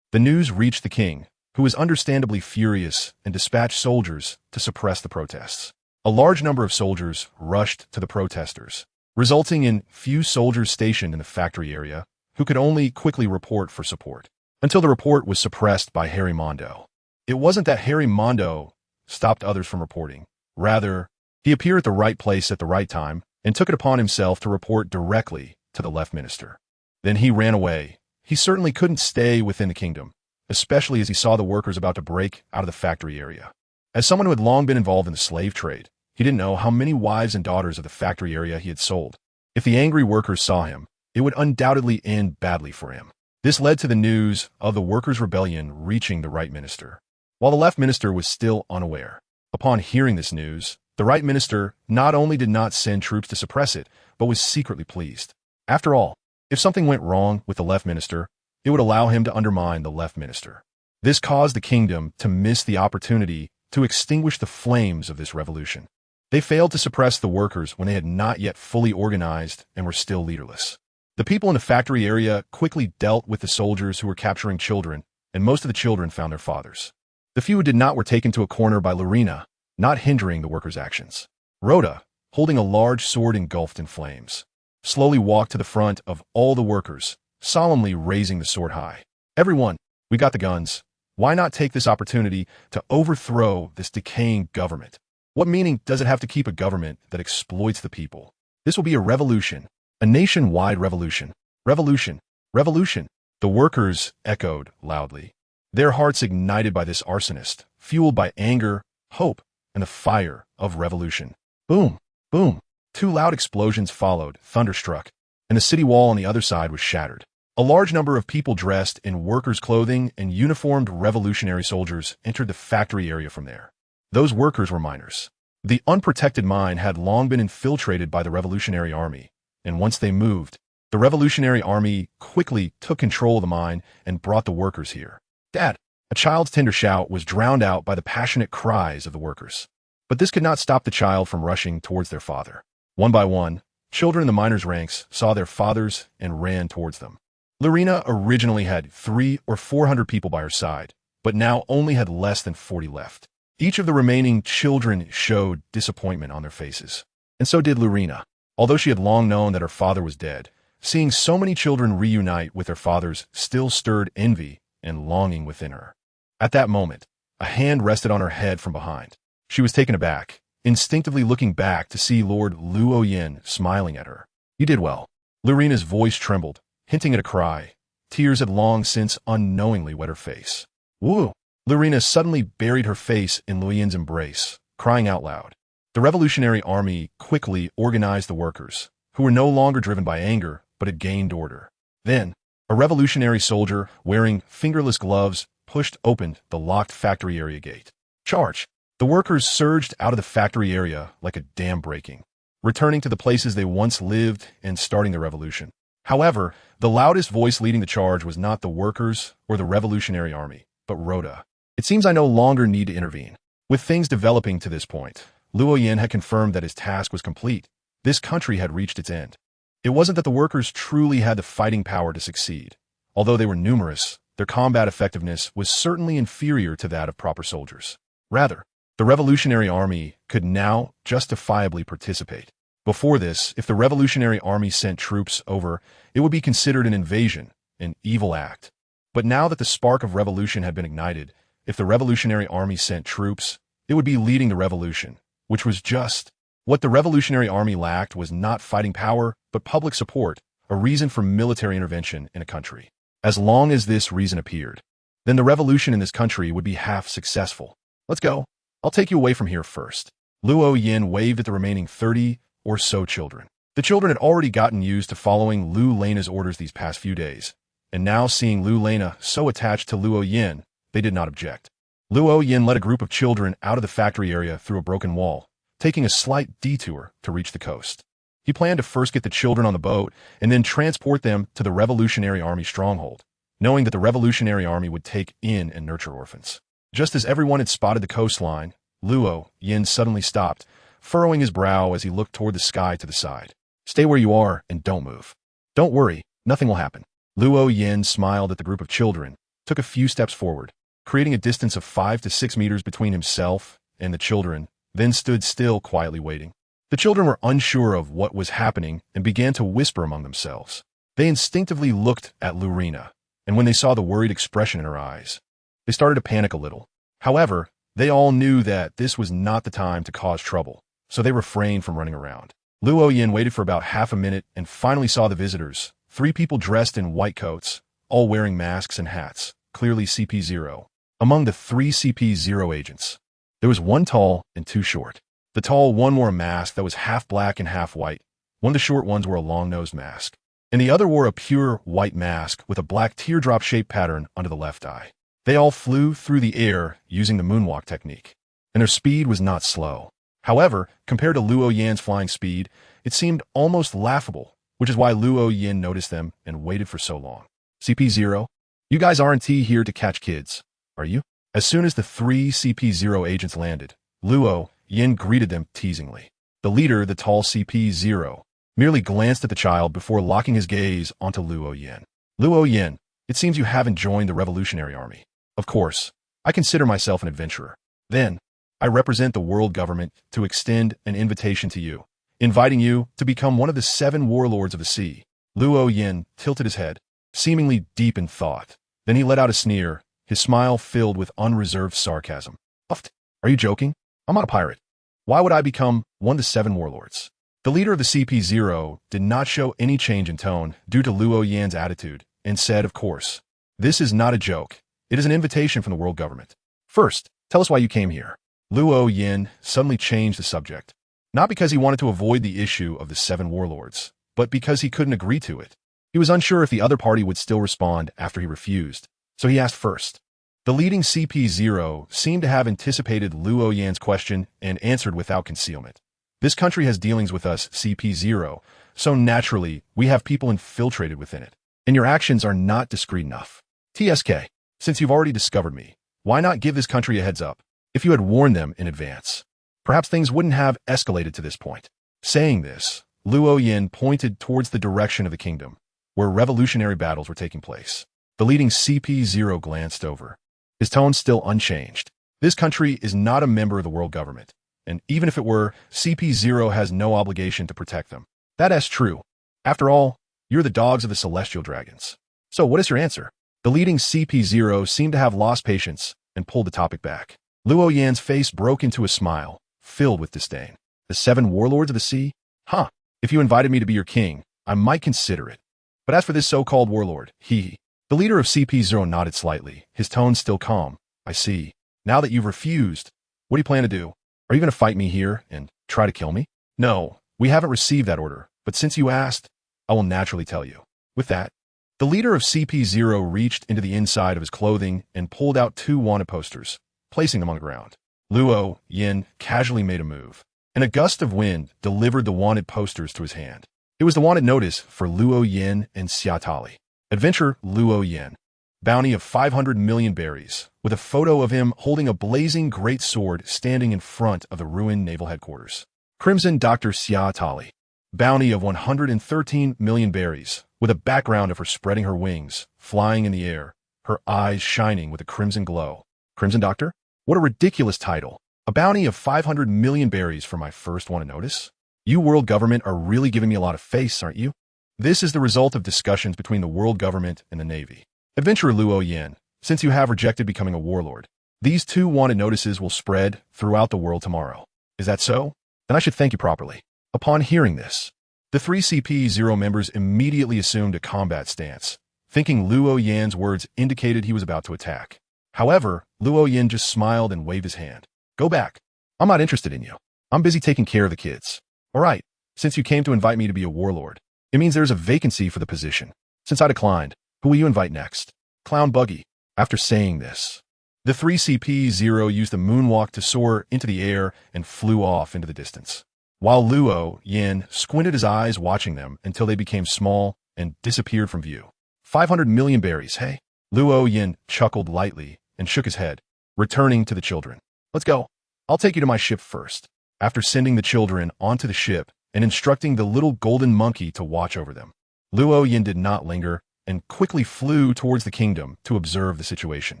A: The news reached the king, who was understandably furious and dispatched soldiers to suppress the protests. A large number of soldiers rushed to the protesters, resulting in few soldiers stationed in the factory area who could only quickly report for support, until the report was suppressed by Harry Mondo. It wasn't that Harry Mondo stopped others from reporting. Rather, he appeared at the right place at the right time and took it upon himself to report directly to the left minister. Then he ran away. He certainly couldn't stay within the kingdom, especially as he saw the workers about to break out of the factory area. As someone who had long been involved in the slave trade, he didn't know how many wives and daughters of the factory area he had sold. If the angry workers saw him, it would undoubtedly end badly for him. This led to the news of the workers' rebellion reaching the right minister, while the left minister was still unaware. Upon hearing this news, the right minister not only did not send troops to suppress it, but was secretly pleased. After all, if something went wrong with the left minister, it would allow him to undermine the left minister. This caused the kingdom to miss the opportunity to extinguish the flames of this revolution. They failed to suppress the workers when they had not yet fully organized and were still leaderless. The people in the factory area quickly dealt with the soldiers who were capturing children, and most of the children found their fathers. The few who did not were taken to a corner by Lorena, not hindering the workers' actions. Rhoda, holding a large sword engulfed in flames, slowly walked to the front of all the workers, solemnly raising the sword high. Everyone, we got the guns. Why not take this opportunity to overthrow this decaying government? What meaning does it have to keep a government that exploits the people? This will be a revolution, a nationwide revolution. Revolution! Revolution! The workers echoed loudly, their hearts ignited by this arsonist, fueled by anger, hope, and the fire of revolution. Boom! Boom! Two loud explosions followed, thunderstruck, and the city wall on the other side was shattered. A large number of people dressed in workers' clothing and uniformed revolutionary soldiers entered the factory area from there. Those workers were miners. The unprotected mine had long been infiltrated by the Revolutionary Army, and once they moved, the Revolutionary Army quickly took control of the mine and brought the workers here. Dad! A child's tender shout was drowned out by the passionate cries of the workers. But this could not stop the child from rushing towards their father. One by one, children in the miners' ranks saw their fathers and ran towards them. Lorena originally had 300 or 400 people by her side, but now only had less than 40 left. Each of the remaining children showed disappointment on their faces. And so did Lorena. Although she had long known that her father was dead, seeing so many children reunite with their fathers still stirred envy and longing within her. At that moment, a hand rested on her head from behind. She was taken aback, instinctively looking back to see Lord Luo Yin smiling at her. You did well. Lorena's voice trembled, hinting at a cry. Tears had long since unknowingly wet her face. Woo! Lorena suddenly buried her face in Luo Yin's embrace, crying out loud. The Revolutionary Army quickly organized the workers, who were no longer driven by anger, but had gained order. Then, a revolutionary soldier, wearing fingerless gloves, pushed open the locked factory area gate. Charge! The workers surged out of the factory area like a dam breaking, returning to the places they once lived and starting the revolution. However, the loudest voice leading the charge was not the workers or the Revolutionary Army, but Rhoda. It seems I no longer need to intervene. With things developing to this point, Luo Yin had confirmed that his task was complete. This country had reached its end. It wasn't that the workers truly had the fighting power to succeed. Although they were numerous, their combat effectiveness was certainly inferior to that of proper soldiers. Rather, the Revolutionary Army could now justifiably participate. Before this, if the Revolutionary Army sent troops over, it would be considered an invasion, an evil act. But now that the spark of revolution had been ignited, if the Revolutionary Army sent troops, it would be leading the revolution, which was just. What the Revolutionary Army lacked was not fighting power, but public support, a reason for military intervention in a country. As long as this reason appeared, then the revolution in this country would be half successful. Let's go. I'll take you away from here first. Luo Yin waved at the remaining 30 or so children. The children had already gotten used to following Lu Lena's orders these past few days, and now seeing Lu Lena so attached to Luo Yin, they did not object. Luo Yin led a group of children out of the factory area through a broken wall, taking a slight detour to reach the coast. He planned to first get the children on the boat and then transport them to the Revolutionary Army stronghold, knowing that the Revolutionary Army would take in and nurture orphans. Just as everyone had spotted the coastline, Luo Yin suddenly stopped, furrowing his brow as he looked toward the sky to the side. Stay where you are and don't move. Don't worry, nothing will happen. Luo Yin smiled at the group of children, took a few steps forward, creating a distance of 5 to 6 meters between himself and the children, then stood still quietly waiting. The children were unsure of what was happening and began to whisper among themselves. They instinctively looked at Lorena, and when they saw the worried expression in her eyes, they started to panic a little. However, they all knew that this was not the time to cause trouble, so they refrained from running around. Luo Yin waited for about half a minute and finally saw the visitors, 3 people dressed in white coats, all wearing masks and hats, clearly CP0. Among the 3 CP0 agents, there was 1 tall and 2 short. The tall one wore a mask that was half black and half white. One of the short ones wore a long-nosed mask, and the other wore a pure white mask with a black teardrop-shaped pattern under the left eye. They all flew through the air using the moonwalk technique, and their speed was not slow. However, compared to Luo Yin's flying speed, it seemed almost laughable, which is why Luo Yin noticed them and waited for so long. CP0, you guys aren't here to catch kids, are you? As soon as the 3 CP0 agents landed, Luo Yin greeted them teasingly. The leader, the tall CP0, merely glanced at the child before locking his gaze onto Luo Yin. Luo Yin, it seems you haven't joined the Revolutionary Army. Of course, I consider myself an adventurer. Then, I represent the world government to extend an invitation to you, inviting you to become one of the 7 warlords of the sea. Luo Yin tilted his head, seemingly deep in thought. Then he let out a sneer, his smile filled with unreserved sarcasm. Are you joking? I'm not a pirate. Why would I become one of the 7 warlords? The leader of the CP0 did not show any change in tone due to Luo Yan's attitude and said, of course, this is not a joke. It is an invitation from the world government. First, tell us why you came here. Luo Yan suddenly changed the subject, not because he wanted to avoid the issue of the 7 warlords, but because he couldn't agree to it. He was unsure if the other party would still respond after he refused, so he asked first. The leading CP0 seemed to have anticipated Luo Yan's question and answered without concealment. This country has dealings with us, CP0, so naturally, we have people infiltrated within it. And your actions are not discreet enough. TSK, since you've already discovered me, why not give this country a heads up? If you had warned them in advance, perhaps things wouldn't have escalated to this point. Saying this, Luo Yan pointed towards the direction of the kingdom, where revolutionary battles were taking place. The leading CP0 glanced over, his tone still unchanged. This country is not a member of the world government, and even if it were, CP0 has no obligation to protect them. That is true. After all, you're the dogs of the celestial dragons. So what is your answer? The leading CP0 seemed to have lost patience and pulled the topic back. Luo Yan's face broke into a smile, filled with disdain. The 7 warlords of the sea? Huh. If you invited me to be your king, I might consider it. But as for this so-called warlord, the leader of CP0 nodded slightly, his tone still calm. I see. Now that you've refused, what do you plan to do? Are you going to fight me here and try to kill me? No, we haven't received that order, but since you asked, I will naturally tell you. With that, the leader of CP0 reached into the inside of his clothing and pulled out 2 wanted posters, placing them on the ground. Luo Yan casually made a move, and a gust of wind delivered the wanted posters to his hand. It was the wanted notice for Luo Yan and Xiatali. Adventure Luo Yan. Bounty of 500 million berries, with a photo of him holding a blazing great sword standing in front of the ruined naval headquarters. Crimson Dr. Xiatali. Bounty of 113 million berries, with a background of her spreading her wings, flying in the air, her eyes shining with a crimson glow. Crimson Doctor? What a ridiculous title. A bounty of 500 million berries for my first one to notice? You world government are really giving me a lot of face, aren't you? This is the result of discussions between the world government and the Navy. Adventurer Luo Yan, since you have rejected becoming a warlord, these 2 wanted notices will spread throughout the world tomorrow. Is that so? Then I should thank you properly. Upon hearing this, the 3 CP0 members immediately assumed a combat stance, thinking Luo Yan's words indicated he was about to attack. However, Luo Yan just smiled and waved his hand. Go back. I'm not interested in you. I'm busy taking care of the kids. All right, since you came to invite me to be a warlord, it means there's a vacancy for the position. Since I declined, who will you invite next? Clown Buggy. After saying this, the 3 CP0 used a moonwalk to soar into the air and flew off into the distance, while Luo Yan squinted his eyes watching them until they became small and disappeared from view. 500 million berries, hey? Luo Yan chuckled lightly and shook his head, returning to the children. Let's go. I'll take you to my ship first. After sending the children onto the ship and instructing the little golden monkey to watch over them, Luo Yan did not linger and quickly flew towards the kingdom to observe the situation.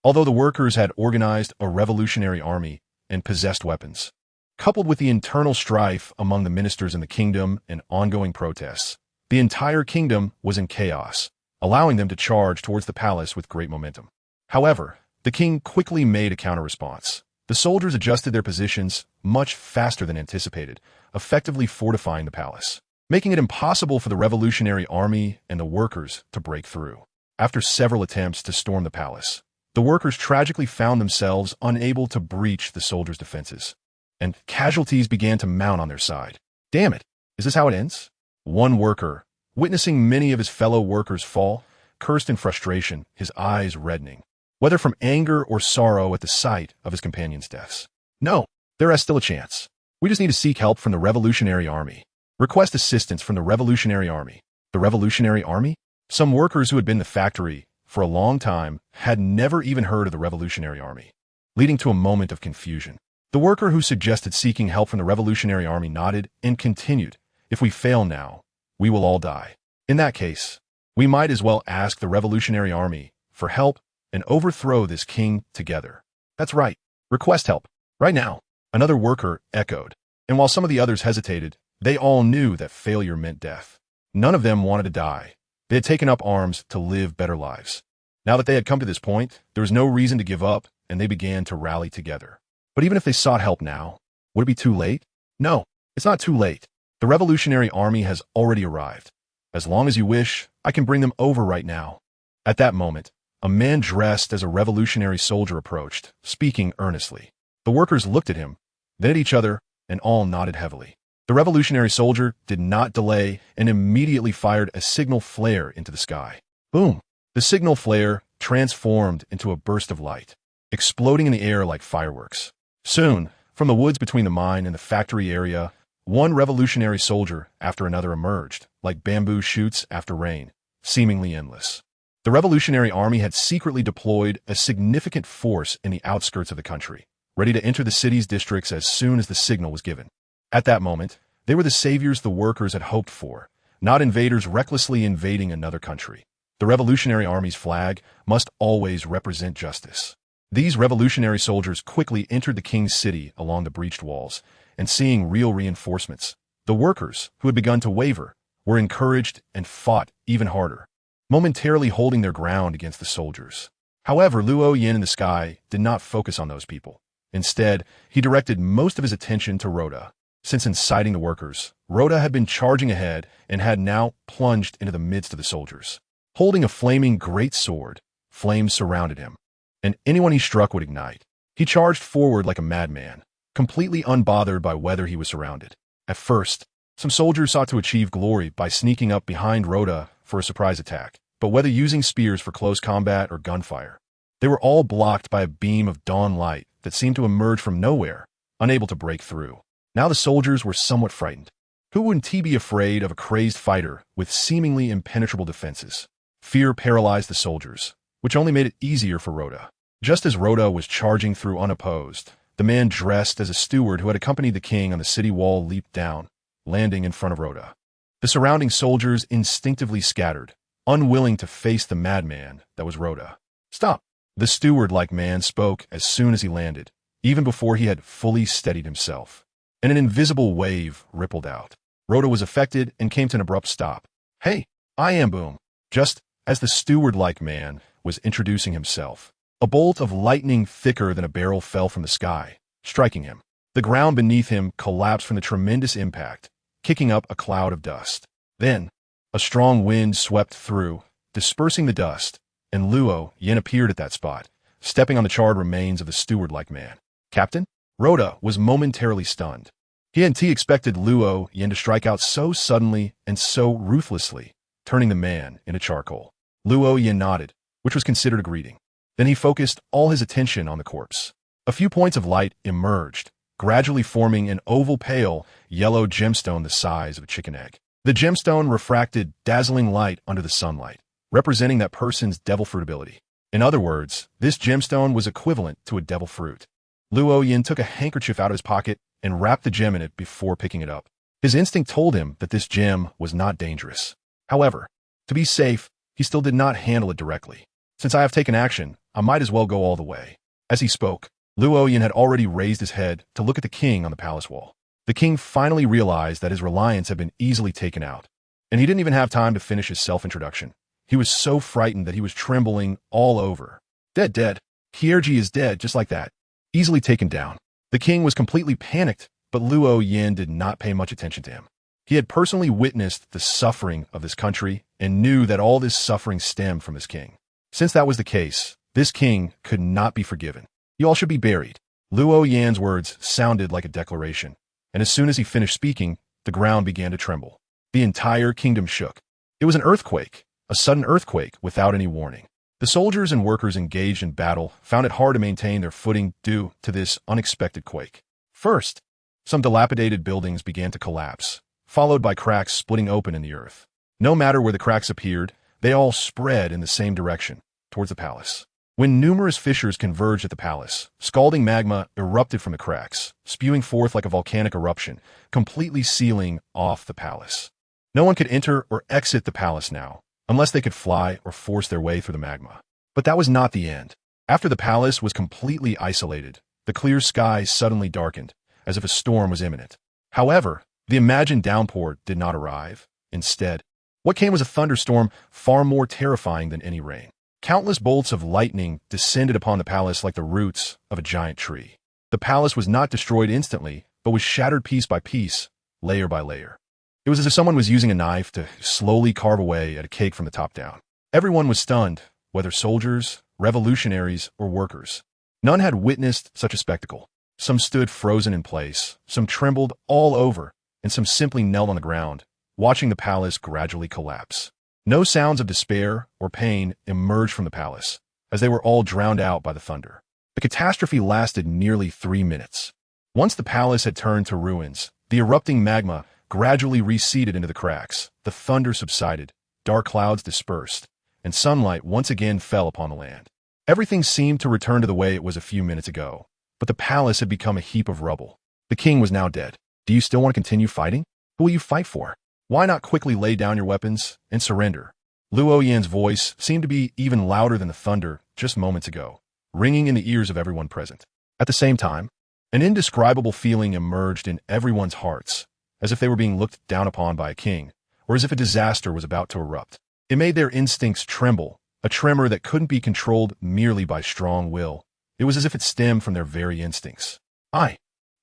A: Although the workers had organized a revolutionary army and possessed weapons, coupled with the internal strife among the ministers in the kingdom and ongoing protests, the entire kingdom was in chaos, allowing them to charge towards the palace with great momentum. However, the king quickly made a counter-response. The soldiers adjusted their positions much faster than anticipated, effectively fortifying the palace, making it impossible for the revolutionary army and the workers to break through. After several attempts to storm the palace, the workers tragically found themselves unable to breach the soldiers' defenses, and casualties began to mount on their side. Damn it, is this how it ends? One worker, witnessing many of his fellow workers fall, cursed in frustration, his eyes reddening, whether from anger or sorrow at the sight of his companions' deaths. No, there is still a chance. We just need to seek help from the revolutionary army. Request assistance from the Revolutionary Army. The Revolutionary Army? Some workers who had been in the factory for a long time had never even heard of the Revolutionary Army, leading to a moment of confusion. The worker who suggested seeking help from the Revolutionary Army nodded and continued, "If we fail now, we will all die. In that case, we might as well ask the Revolutionary Army for help and overthrow this king together." That's right. Request help. Right now. Another worker echoed, and while some of the others hesitated, they all knew that failure meant death. None of them wanted to die. They had taken up arms to live better lives. Now that they had come to this point, there was no reason to give up, and they began to rally together. But even if they sought help now, would it be too late? No, it's not too late. The Revolutionary Army has already arrived. As long as you wish, I can bring them over right now." At that moment, a man dressed as a revolutionary soldier approached, speaking earnestly. The workers looked at him, then at each other, and all nodded heavily. The revolutionary soldier did not delay and immediately fired a signal flare into the sky. Boom! The signal flare transformed into a burst of light, exploding in the air like fireworks. Soon, from the woods between the mine and the factory area, one revolutionary soldier after another emerged, like bamboo shoots after rain, seemingly endless. The Revolutionary Army had secretly deployed a significant force in the outskirts of the country, ready to enter the city's districts as soon as the signal was given. At that moment, they were the saviors the workers had hoped for, not invaders recklessly invading another country. The Revolutionary Army's flag must always represent justice. These revolutionary soldiers quickly entered the king's city along the breached walls, and seeing real reinforcements, the workers, who had begun to waver, were encouraged and fought even harder, momentarily holding their ground against the soldiers. However, Luo Yin in the sky did not focus on those people. Instead, he directed most of his attention to Rhoda. Since inciting the workers, Rhoda had been charging ahead and had now plunged into the midst of the soldiers. Holding a flaming great sword, flames surrounded him, and anyone he struck would ignite. He charged forward like a madman, completely unbothered by whether he was surrounded. At first, some soldiers sought to achieve glory by sneaking up behind Rhoda for a surprise attack, but whether using spears for close combat or gunfire, they were all blocked by a beam of dawn light that seemed to emerge from nowhere, unable to break through. Now the soldiers were somewhat frightened. Who wouldn't be afraid of a crazed fighter with seemingly impenetrable defenses? Fear paralyzed the soldiers, which only made it easier for Rhoda. Just as Rhoda was charging through unopposed, the man dressed as a steward who had accompanied the king on the city wall leaped down, landing in front of Rhoda. The surrounding soldiers instinctively scattered, unwilling to face the madman that was Rhoda. "Stop!" The steward-like man spoke as soon as he landed, even before he had fully steadied himself. And an invisible wave rippled out. Rhoda was affected and came to an abrupt stop. "Hey, I am Boom." Just as the steward-like man was introducing himself, a bolt of lightning thicker than a barrel fell from the sky, striking him. The ground beneath him collapsed from the tremendous impact, kicking up a cloud of dust. Then, a strong wind swept through, dispersing the dust, and Luo Yin appeared at that spot, stepping on the charred remains of the steward-like man. "Captain?" Rhoda was momentarily stunned. He hadn't expected Luo Yin to strike out so suddenly and so ruthlessly, turning the man into charcoal. Luo Yin nodded, which was considered a greeting. Then he focused all his attention on the corpse. A few points of light emerged, gradually forming an oval pale, yellow gemstone the size of a chicken egg. The gemstone refracted dazzling light under the sunlight, representing that person's devil fruit ability. In other words, this gemstone was equivalent to a devil fruit. Luo Yin took a handkerchief out of his pocket and wrapped the gem in it before picking it up. His instinct told him that this gem was not dangerous. However, to be safe, he still did not handle it directly. "Since I have taken action, I might as well go all the way." As he spoke, Luo Yin had already raised his head to look at the king on the palace wall. The king finally realized that his reliance had been easily taken out, and he didn't even have time to finish his self-introduction. He was so frightened that he was trembling all over. Dead. Kierji is dead, just like that. Easily taken down. The king was completely panicked, but Luo Yin did not pay much attention to him. He had personally witnessed the suffering of this country and knew that all this suffering stemmed from this king. Since that was the case, this king could not be forgiven. "You all should be buried." Luo Yan's words sounded like a declaration, and as soon as he finished speaking, the ground began to tremble. The entire kingdom shook. It was an earthquake, a sudden earthquake without any warning. The soldiers and workers engaged in battle found it hard to maintain their footing due to this unexpected quake. First, some dilapidated buildings began to collapse, followed by cracks splitting open in the earth. No matter where the cracks appeared, they all spread in the same direction, towards the palace. When numerous fissures converged at the palace, scalding magma erupted from the cracks, spewing forth like a volcanic eruption, completely sealing off the palace. No one could enter or exit the palace now, unless they could fly or force their way through the magma. But that was not the end. After the palace was completely isolated, the clear sky suddenly darkened, as if a storm was imminent. However, the imagined downpour did not arrive. Instead, what came was a thunderstorm far more terrifying than any rain. Countless bolts of lightning descended upon the palace like the roots of a giant tree. The palace was not destroyed instantly, but was shattered piece by piece, layer by layer. It was as if someone was using a knife to slowly carve away at a cake from the top down. Everyone was stunned, whether soldiers, revolutionaries, or workers. None had witnessed such a spectacle. Some stood frozen in place, some trembled all over, and some simply knelt on the ground, watching the palace gradually collapse. No sounds of despair or pain emerged from the palace, as they were all drowned out by the thunder. The catastrophe lasted nearly 3 minutes. Once the palace had turned to ruins, the erupting magma gradually receded into the cracks, the thunder subsided, dark clouds dispersed, and sunlight once again fell upon the land. Everything seemed to return to the way it was a few minutes ago, but the palace had become a heap of rubble. The king was now dead. Do you still want to continue fighting? Who will you fight for? Why not quickly lay down your weapons and surrender? Luo Yan's voice seemed to be even louder than the thunder just moments ago, ringing in the ears of everyone present. At the same time, an indescribable feeling emerged in everyone's hearts, as if they were being looked down upon by a king, or as if a disaster was about to erupt. It made their instincts tremble, a tremor that couldn't be controlled merely by strong will. It was as if it stemmed from their very instincts. I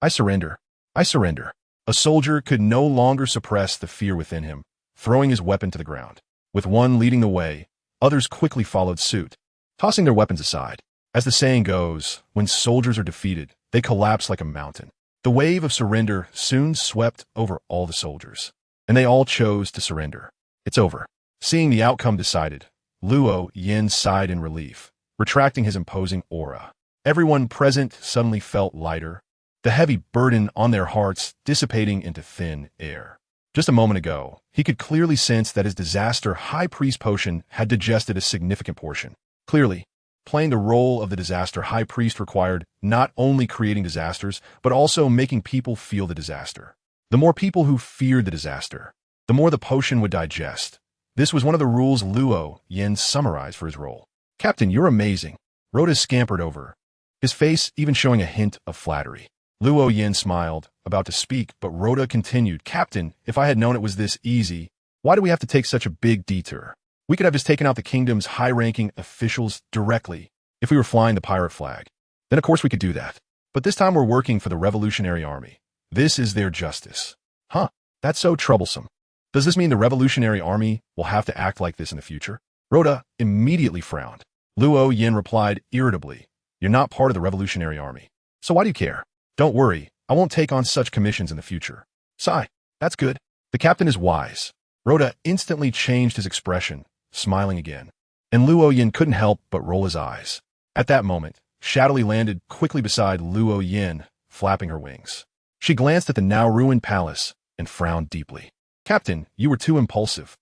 A: surrender. I surrender. A soldier could no longer suppress the fear within him, throwing his weapon to the ground. With one leading the way, others quickly followed suit, tossing their weapons aside. As the saying goes, when soldiers are defeated, they collapse like a mountain. The wave of surrender soon swept over all the soldiers, and they all chose to surrender. It's over. Seeing the outcome decided, Luo Yan sighed in relief, retracting his imposing aura. Everyone present suddenly felt lighter, the heavy burden on their hearts dissipating into thin air. Just a moment ago, he could clearly sense that his disaster high priest potion had digested a significant portion. Clearly, playing the role of the disaster high priest required not only creating disasters, but also making people feel the disaster. The more people who feared the disaster, the more the potion would digest. This was one of the rules Luo Yan summarized for his role. Captain, you're amazing. Rhoda scampered over, his face even showing a hint of flattery. Luo Yan smiled, about to speak, but Rhoda continued, Captain, if I had known it was this easy, why do we have to take such a big detour? We could have just taken out the kingdom's high-ranking officials directly if we were flying the pirate flag. Then of course we could do that. But this time we're working for the Revolutionary Army. This is their justice. Huh, that's so troublesome. Does this mean the Revolutionary Army will have to act like this in the future? Rhoda immediately frowned. Luo Yan replied irritably, You're not part of the Revolutionary Army. So why do you care? Don't worry, I won't take on such commissions in the future. Sigh, that's good. The captain is wise. Rhoda instantly changed his expression, smiling again. And Luo Yan couldn't help but roll his eyes. At that moment, Shadowy landed quickly beside Luo Yan, flapping her wings. She glanced at the now ruined palace and frowned deeply. Captain, you were too impulsive.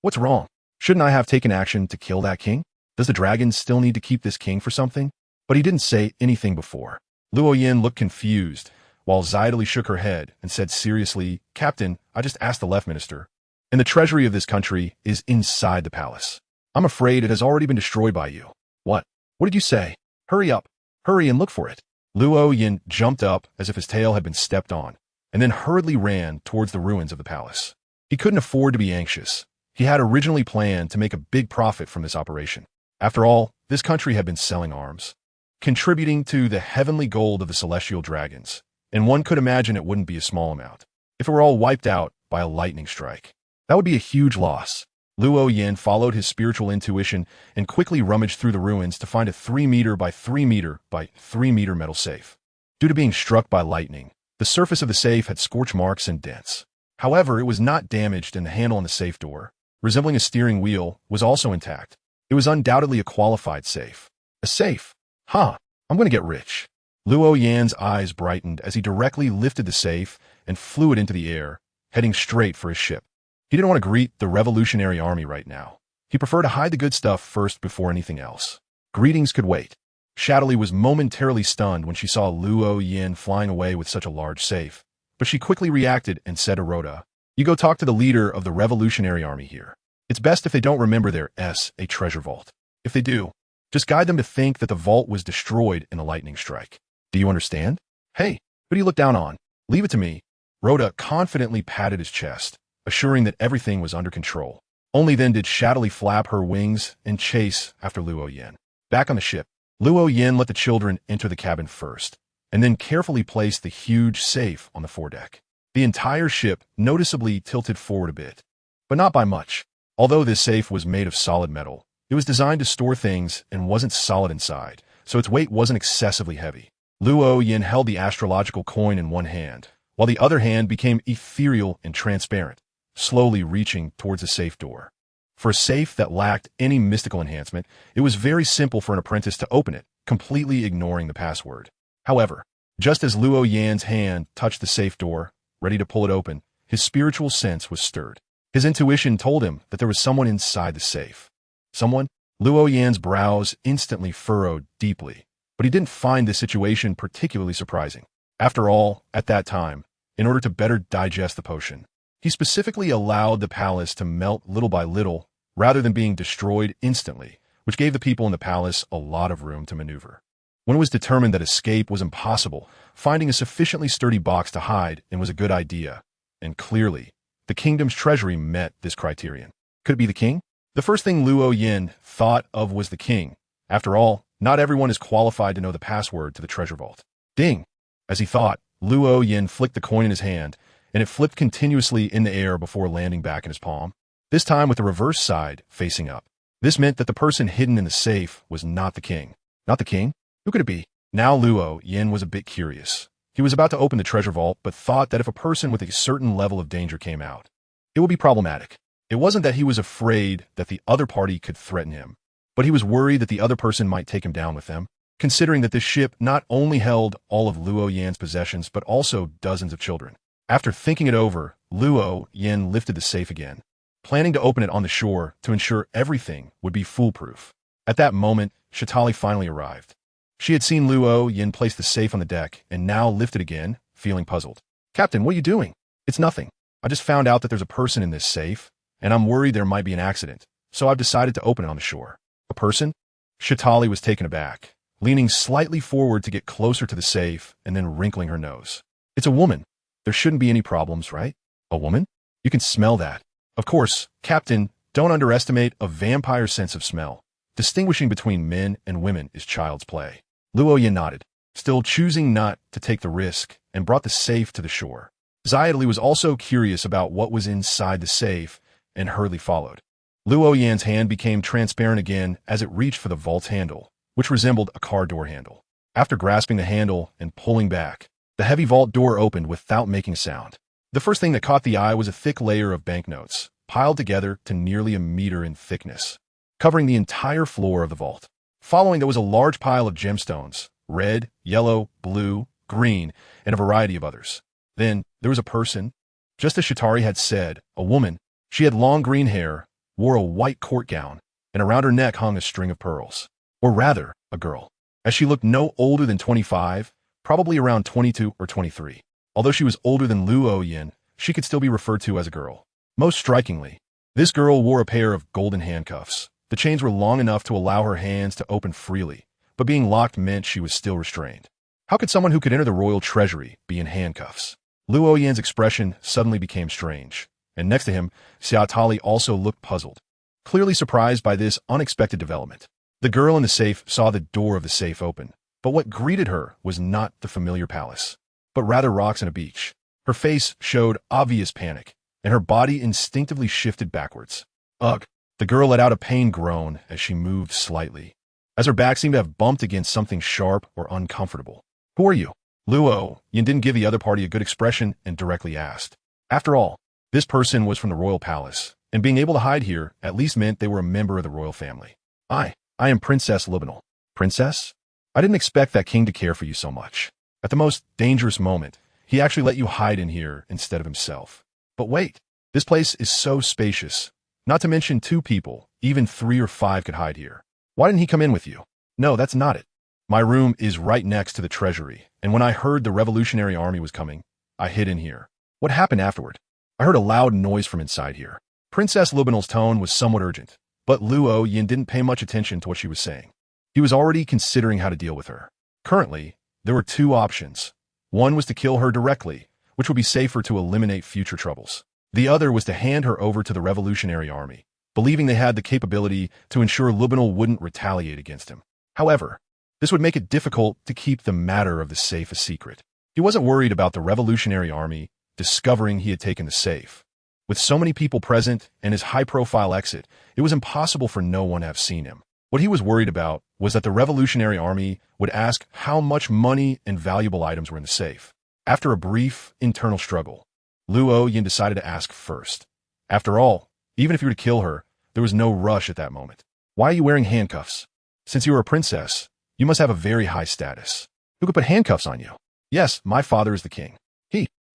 A: What's wrong? Shouldn't I have taken action to kill that king? Does the dragon still need to keep this king for something? But he didn't say anything before. Luo Yan looked confused, while Zidali shook her head and said seriously, Captain, I just asked the left minister, and the treasury of this country is inside the palace. I'm afraid it has already been destroyed by you. What? What did you say? Hurry up. Hurry and look for it. Luo Yan jumped up as if his tail had been stepped on, and then hurriedly ran towards the ruins of the palace. He couldn't afford to be anxious. He had originally planned to make a big profit from this operation. After all, this country had been selling arms, contributing to the heavenly gold of the celestial dragons, and one could imagine it wouldn't be a small amount. If it were all wiped out by a lightning strike, that would be a huge loss. Luo Yan followed his spiritual intuition and quickly rummaged through the ruins to find a 3-meter by 3-meter by 3-meter metal safe. Due to being struck by lightning, the surface of the safe had scorch marks and dents. However, it was not damaged, and the handle on the safe door, resembling a steering wheel, was also intact. It was undoubtedly a qualified safe. A safe? Huh, I'm going to get rich. Luo Yan's eyes brightened as he directly lifted the safe and flew it into the air, heading straight for his ship. He didn't want to greet the Revolutionary Army right now. He preferred to hide the good stuff first before anything else. Greetings could wait. Shadowy was momentarily stunned when she saw Luo Yan flying away with such a large safe, but she quickly reacted and said to Rhoda, You go talk to the leader of the Revolutionary Army here. It's best if they don't remember there's a treasure vault. If they do, just guide them to think that the vault was destroyed in a lightning strike. Do you understand? Hey, who do you look down on? Leave it to me. Rhoda confidently patted his chest, assuring that everything was under control. Only then did Shadowy flap her wings and chase after Luo Yan. Back on the ship, Luo Yan let the children enter the cabin first, and then carefully placed the huge safe on the foredeck. The entire ship noticeably tilted forward a bit, but not by much. Although this safe was made of solid metal, it was designed to store things and wasn't solid inside, so its weight wasn't excessively heavy. Luo Yin held the astrological coin in one hand, while the other hand became ethereal and transparent, slowly reaching towards the safe door. For a safe that lacked any mystical enhancement, it was very simple for an apprentice to open it, completely ignoring the password. However, just as Luo Yan's hand touched the safe door, ready to pull it open, his spiritual sense was stirred. His intuition told him that there was someone inside the safe. Someone? Luo Yan's brows instantly furrowed deeply, but he didn't find this situation particularly surprising. After all, at that time, in order to better digest the potion, he specifically allowed the palace to melt little by little rather than being destroyed instantly, which gave the people in the palace a lot of room to maneuver. When it was determined that escape was impossible, finding a sufficiently sturdy box to hide in was a good idea, and clearly, the kingdom's treasury met this criterion. Could it be the king? The first thing Luo Yin thought of was the king. After all, not everyone is qualified to know the password to the treasure vault. Ding! As he thought, Luo Yin flicked the coin in his hand, and it flipped continuously in the air before landing back in his palm, this time with the reverse side facing up. This meant that the person hidden in the safe was not the king. Not the king? Who could it be? Now Luo Yin was a bit curious. He was about to open the treasure vault, but thought that if a person with a certain level of danger came out, it would be problematic. It wasn't that he was afraid that the other party could threaten him, but he was worried that the other person might take him down with them, considering that this ship not only held all of Luo Yan's possessions, but also dozens of children. After thinking it over, Luo Yin lifted the safe again, planning to open it on the shore to ensure everything would be foolproof. At that moment, Shatali finally arrived. She had seen Luo Yin place the safe on the deck and now lifted again, feeling puzzled. "Captain, what are you doing?" "It's nothing. I just found out that there's a person in this safe, and I'm worried there might be an accident, so I've decided to open it on the shore." "A person?" Shatali was taken aback, leaning slightly forward to get closer to the safe and then wrinkling her nose. "It's a woman. There shouldn't be any problems, right?" "A woman? You can smell that." "Of course, Captain, don't underestimate a vampire's sense of smell. Distinguishing between men and women is child's play." Luo Yin nodded, still choosing not to take the risk, and brought the safe to the shore. Xiaotli was also curious about what was inside the safe, and hurriedly followed. Luo Yan's hand became transparent again as it reached for the vault's handle, which resembled a car door handle. After grasping the handle and pulling back, the heavy vault door opened without making a sound. The first thing that caught the eye was a thick layer of banknotes, piled together to nearly a meter in thickness, covering the entire floor of the vault. Following, there was a large pile of gemstones, red, yellow, blue, green, and a variety of others. Then, there was a person. Just as Shatari had said, a woman. She had long green hair, wore a white court gown, and around her neck hung a string of pearls. Or rather, a girl, as she looked no older than 25, probably around 22 or 23. Although she was older than Luo Yin, she could still be referred to as a girl. Most strikingly, this girl wore a pair of golden handcuffs. The chains were long enough to allow her hands to open freely, but being locked meant she was still restrained. How could someone who could enter the royal treasury be in handcuffs? Luo Yan's expression suddenly became strange, and next to him, Xiaotali also looked puzzled, clearly surprised by this unexpected development. The girl in the safe saw the door of the safe open, but what greeted her was not the familiar palace, but rather rocks and a beach. Her face showed obvious panic, and her body instinctively shifted backwards. Ugh! The girl let out a pained groan as she moved slightly, as her back seemed to have bumped against something sharp or uncomfortable. "Who are you?" Luo Yin didn't give the other party a good expression and directly asked. After all, this person was from the royal palace, and being able to hide here at least meant they were a member of the royal family. I am Princess Libinal." "Princess? I didn't expect that king to care for you so much. At the most dangerous moment, he actually let you hide in here instead of himself. But wait, this place is so spacious. Not to mention 2 people, even 3 or 5 could hide here. Why didn't he come in with you?" "No, that's not it. My room is right next to the treasury, and when I heard the Revolutionary Army was coming, I hid in here." "What happened afterward?" "I heard a loud noise from inside here." Princess Libinal's tone was somewhat urgent, but Luo Yin didn't pay much attention to what she was saying. He was already considering how to deal with her. Currently, there were 2 options. One was to kill her directly, which would be safer to eliminate future troubles. The other was to hand her over to the Revolutionary Army, believing they had the capability to ensure Libinal wouldn't retaliate against him. However, this would make it difficult to keep the matter of the safe a secret. He wasn't worried about the Revolutionary Army, discovering he had taken the safe. With so many people present and his high-profile exit, it was impossible for no one to have seen him. What he was worried about was that the Revolutionary Army would ask how much money and valuable items were in the safe. After a brief internal struggle, Luo Yin decided to ask first. After all, even if you were to kill her, there was no rush at that moment. Why are you wearing handcuffs? Since you are a princess, you must have a very high status. Who could put handcuffs on you? Yes, my father is the king.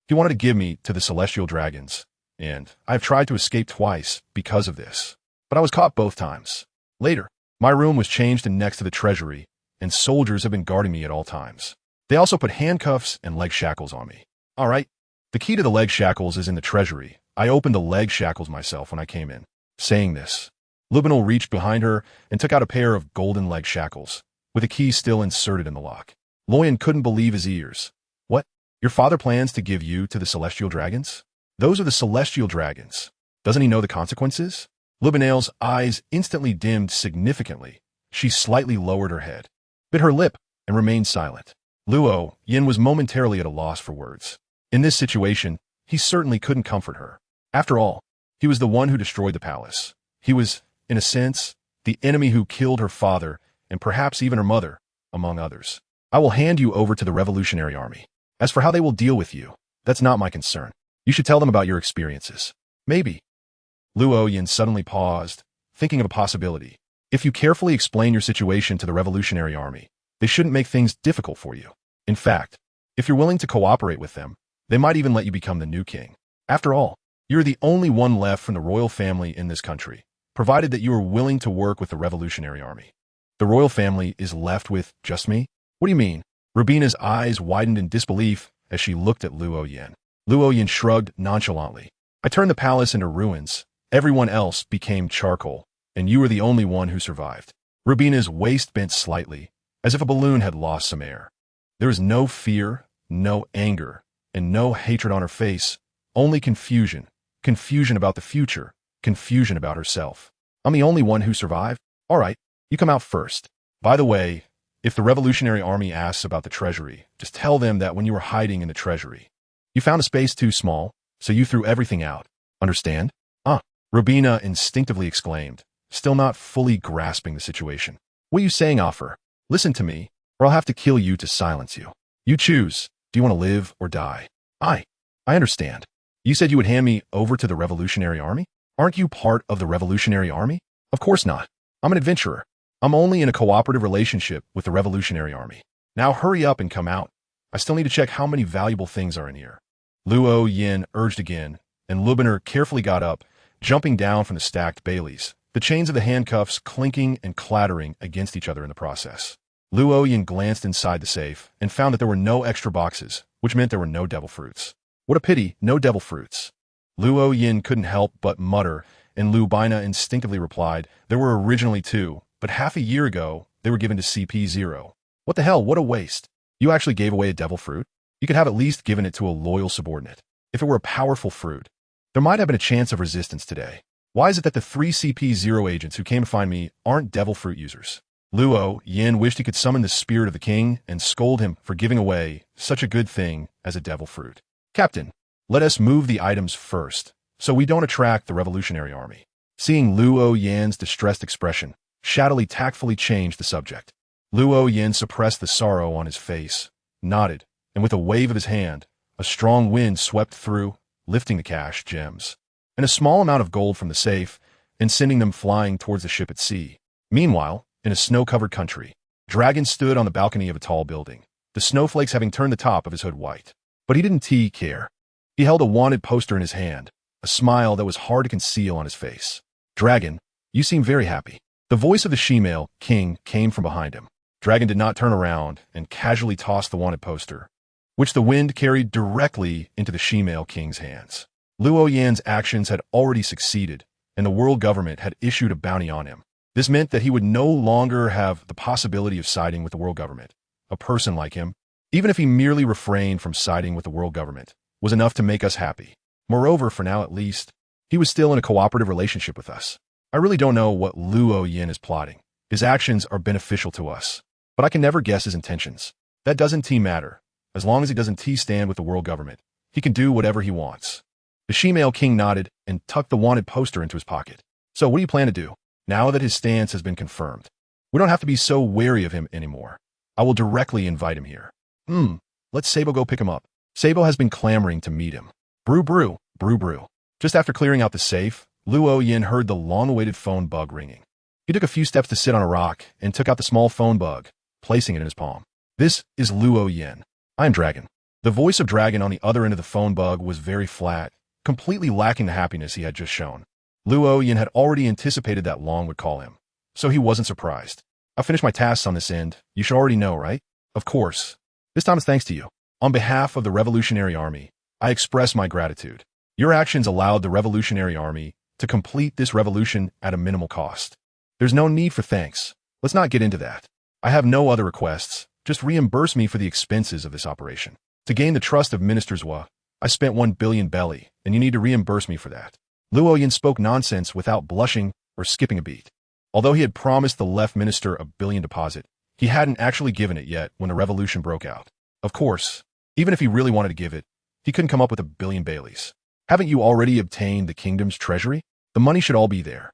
A: He wanted to give me to the celestial dragons, and I have tried to escape twice because of this. But I was caught both times. Later, my room was changed to next to the treasury, and soldiers have been guarding me at all times. They also put handcuffs and leg shackles on me. All right, the key to the leg shackles is in the treasury. I opened the leg shackles myself when I came in. Saying this, Lubinal reached behind her and took out a pair of golden leg shackles, with a key still inserted in the lock. Loyan couldn't believe his ears. What? Your father plans to give you to the celestial dragons? Those are the celestial dragons. Doesn't he know the consequences? Lubinal's eyes instantly dimmed significantly. She slightly lowered her head, bit her lip, and remained silent. Luo Yin was momentarily at a loss for words. In this situation, he certainly couldn't comfort her. After all, he was the one who destroyed the palace. He was, in a sense, the enemy who killed her father and perhaps even her mother, among others. I will hand you over to the Revolutionary Army. As for how they will deal with you, that's not my concern. You should tell them about your experiences. Maybe. Luo Yin suddenly paused, thinking of a possibility. If you carefully explain your situation to the Revolutionary Army, they shouldn't make things difficult for you. In fact, if you're willing to cooperate with them, they might even let you become the new king. After all, you're the only one left from the royal family in this country, provided that you are willing to work with the Revolutionary Army. The royal family is left with just me? What do you mean? Rubina's eyes widened in disbelief as she looked at Luo Yin. Luo Yin shrugged nonchalantly. I turned the palace into ruins. Everyone else became charcoal, and you were the only one who survived. Rubina's waist bent slightly, as if a balloon had lost some air. There was no fear, no anger, and no hatred on her face, only confusion. Confusion about the future, confusion about herself. I'm the only one who survived? All right, you come out first. By the way, if the Revolutionary Army asks about the treasury, just tell them that when you were hiding in the treasury, you found a space too small, so you threw everything out. Understand? Rubina instinctively exclaimed, still not fully grasping the situation. What are you saying, Offer? Listen to me, or I'll have to kill you to silence you. You choose. Do you want to live or die? I understand. You said you would hand me over to the Revolutionary Army? Aren't you part of the Revolutionary Army? Of course not. I'm an adventurer. I'm only in a cooperative relationship with the Revolutionary Army. Now hurry up and come out. I still need to check how many valuable things are in here. Luo Yin urged again, and Lubiner carefully got up, jumping down from the stacked Baileys, the chains of the handcuffs clinking and clattering against each other in the process. Luo Yin glanced inside the safe and found that there were no extra boxes, which meant there were no devil fruits. What a pity, no devil fruits. Luo Yin couldn't help but mutter, and Lu Bina instinctively replied, there were originally 2, but half a year ago, they were given to CP0. What the hell, what a waste. You actually gave away a devil fruit? You could have at least given it to a loyal subordinate. If it were a powerful fruit, there might have been a chance of resistance today. Why is it that the 3 CP0 agents who came to find me aren't devil fruit users? Luo Yin wished he could summon the spirit of the king and scold him for giving away such a good thing as a devil fruit. Captain, let us move the items first, so we don't attract the Revolutionary Army. Seeing Luo Yin's distressed expression, Shadowly tactfully changed the subject. Luo Yin suppressed the sorrow on his face, nodded, and with a wave of his hand, a strong wind swept through, lifting the cash, gems, and a small amount of gold from the safe and sending them flying towards the ship at sea. Meanwhile, in a snow-covered country, Dragon stood on the balcony of a tall building, the snowflakes having turned the top of his hood white. But he didn't care. He held a wanted poster in his hand, a smile that was hard to conceal on his face. Dragon, you seem very happy. The voice of the she-male king came from behind him. Dragon did not turn around and casually tossed the wanted poster, which the wind carried directly into the she-male king's hands. Luo Yan's actions had already succeeded, and the world government had issued a bounty on him. This meant that he would no longer have the possibility of siding with the world government. A person like him, even if he merely refrained from siding with the world government, was enough to make us happy. Moreover, for now at least, he was still in a cooperative relationship with us. I really don't know what Luo Yin is plotting. His actions are beneficial to us, but I can never guess his intentions. That doesn't matter. As long as he doesn't stand with the world government, he can do whatever he wants. The she-male king nodded and tucked the wanted poster into his pocket. So what do you plan to do, now that his stance has been confirmed? We don't have to be so wary of him anymore. I will directly invite him here. Let Sabo go pick him up. Sabo has been clamoring to meet him. Brew, brew, brew, brew. Just after clearing out the safe, Luo Yin heard the long-awaited phone bug ringing. He took a few steps to sit on a rock and took out the small phone bug, placing it in his palm. This is Luo Yin. I am Dragon. The voice of Dragon on the other end of the phone bug was very flat, completely lacking the happiness he had just shown. Luo Yin had already anticipated that Long would call him, so he wasn't surprised. I've finished my tasks on this end. You should already know, right? Of course. This time it's thanks to you. On behalf of the Revolutionary Army, I express my gratitude. Your actions allowed the Revolutionary Army to complete this revolution at a minimal cost. There's no need for thanks. Let's not get into that. I have no other requests. Just reimburse me for the expenses of this operation. To gain the trust of Minister Zhua, I spent 1 billion belly, and you need to reimburse me for that. Luo Yin spoke nonsense without blushing or skipping a beat. Although he had promised the left minister a billion deposit, he hadn't actually given it yet when the revolution broke out. Of course, even if he really wanted to give it, he couldn't come up with 1 billion Baileys. Haven't you already obtained the kingdom's treasury? The money should all be there.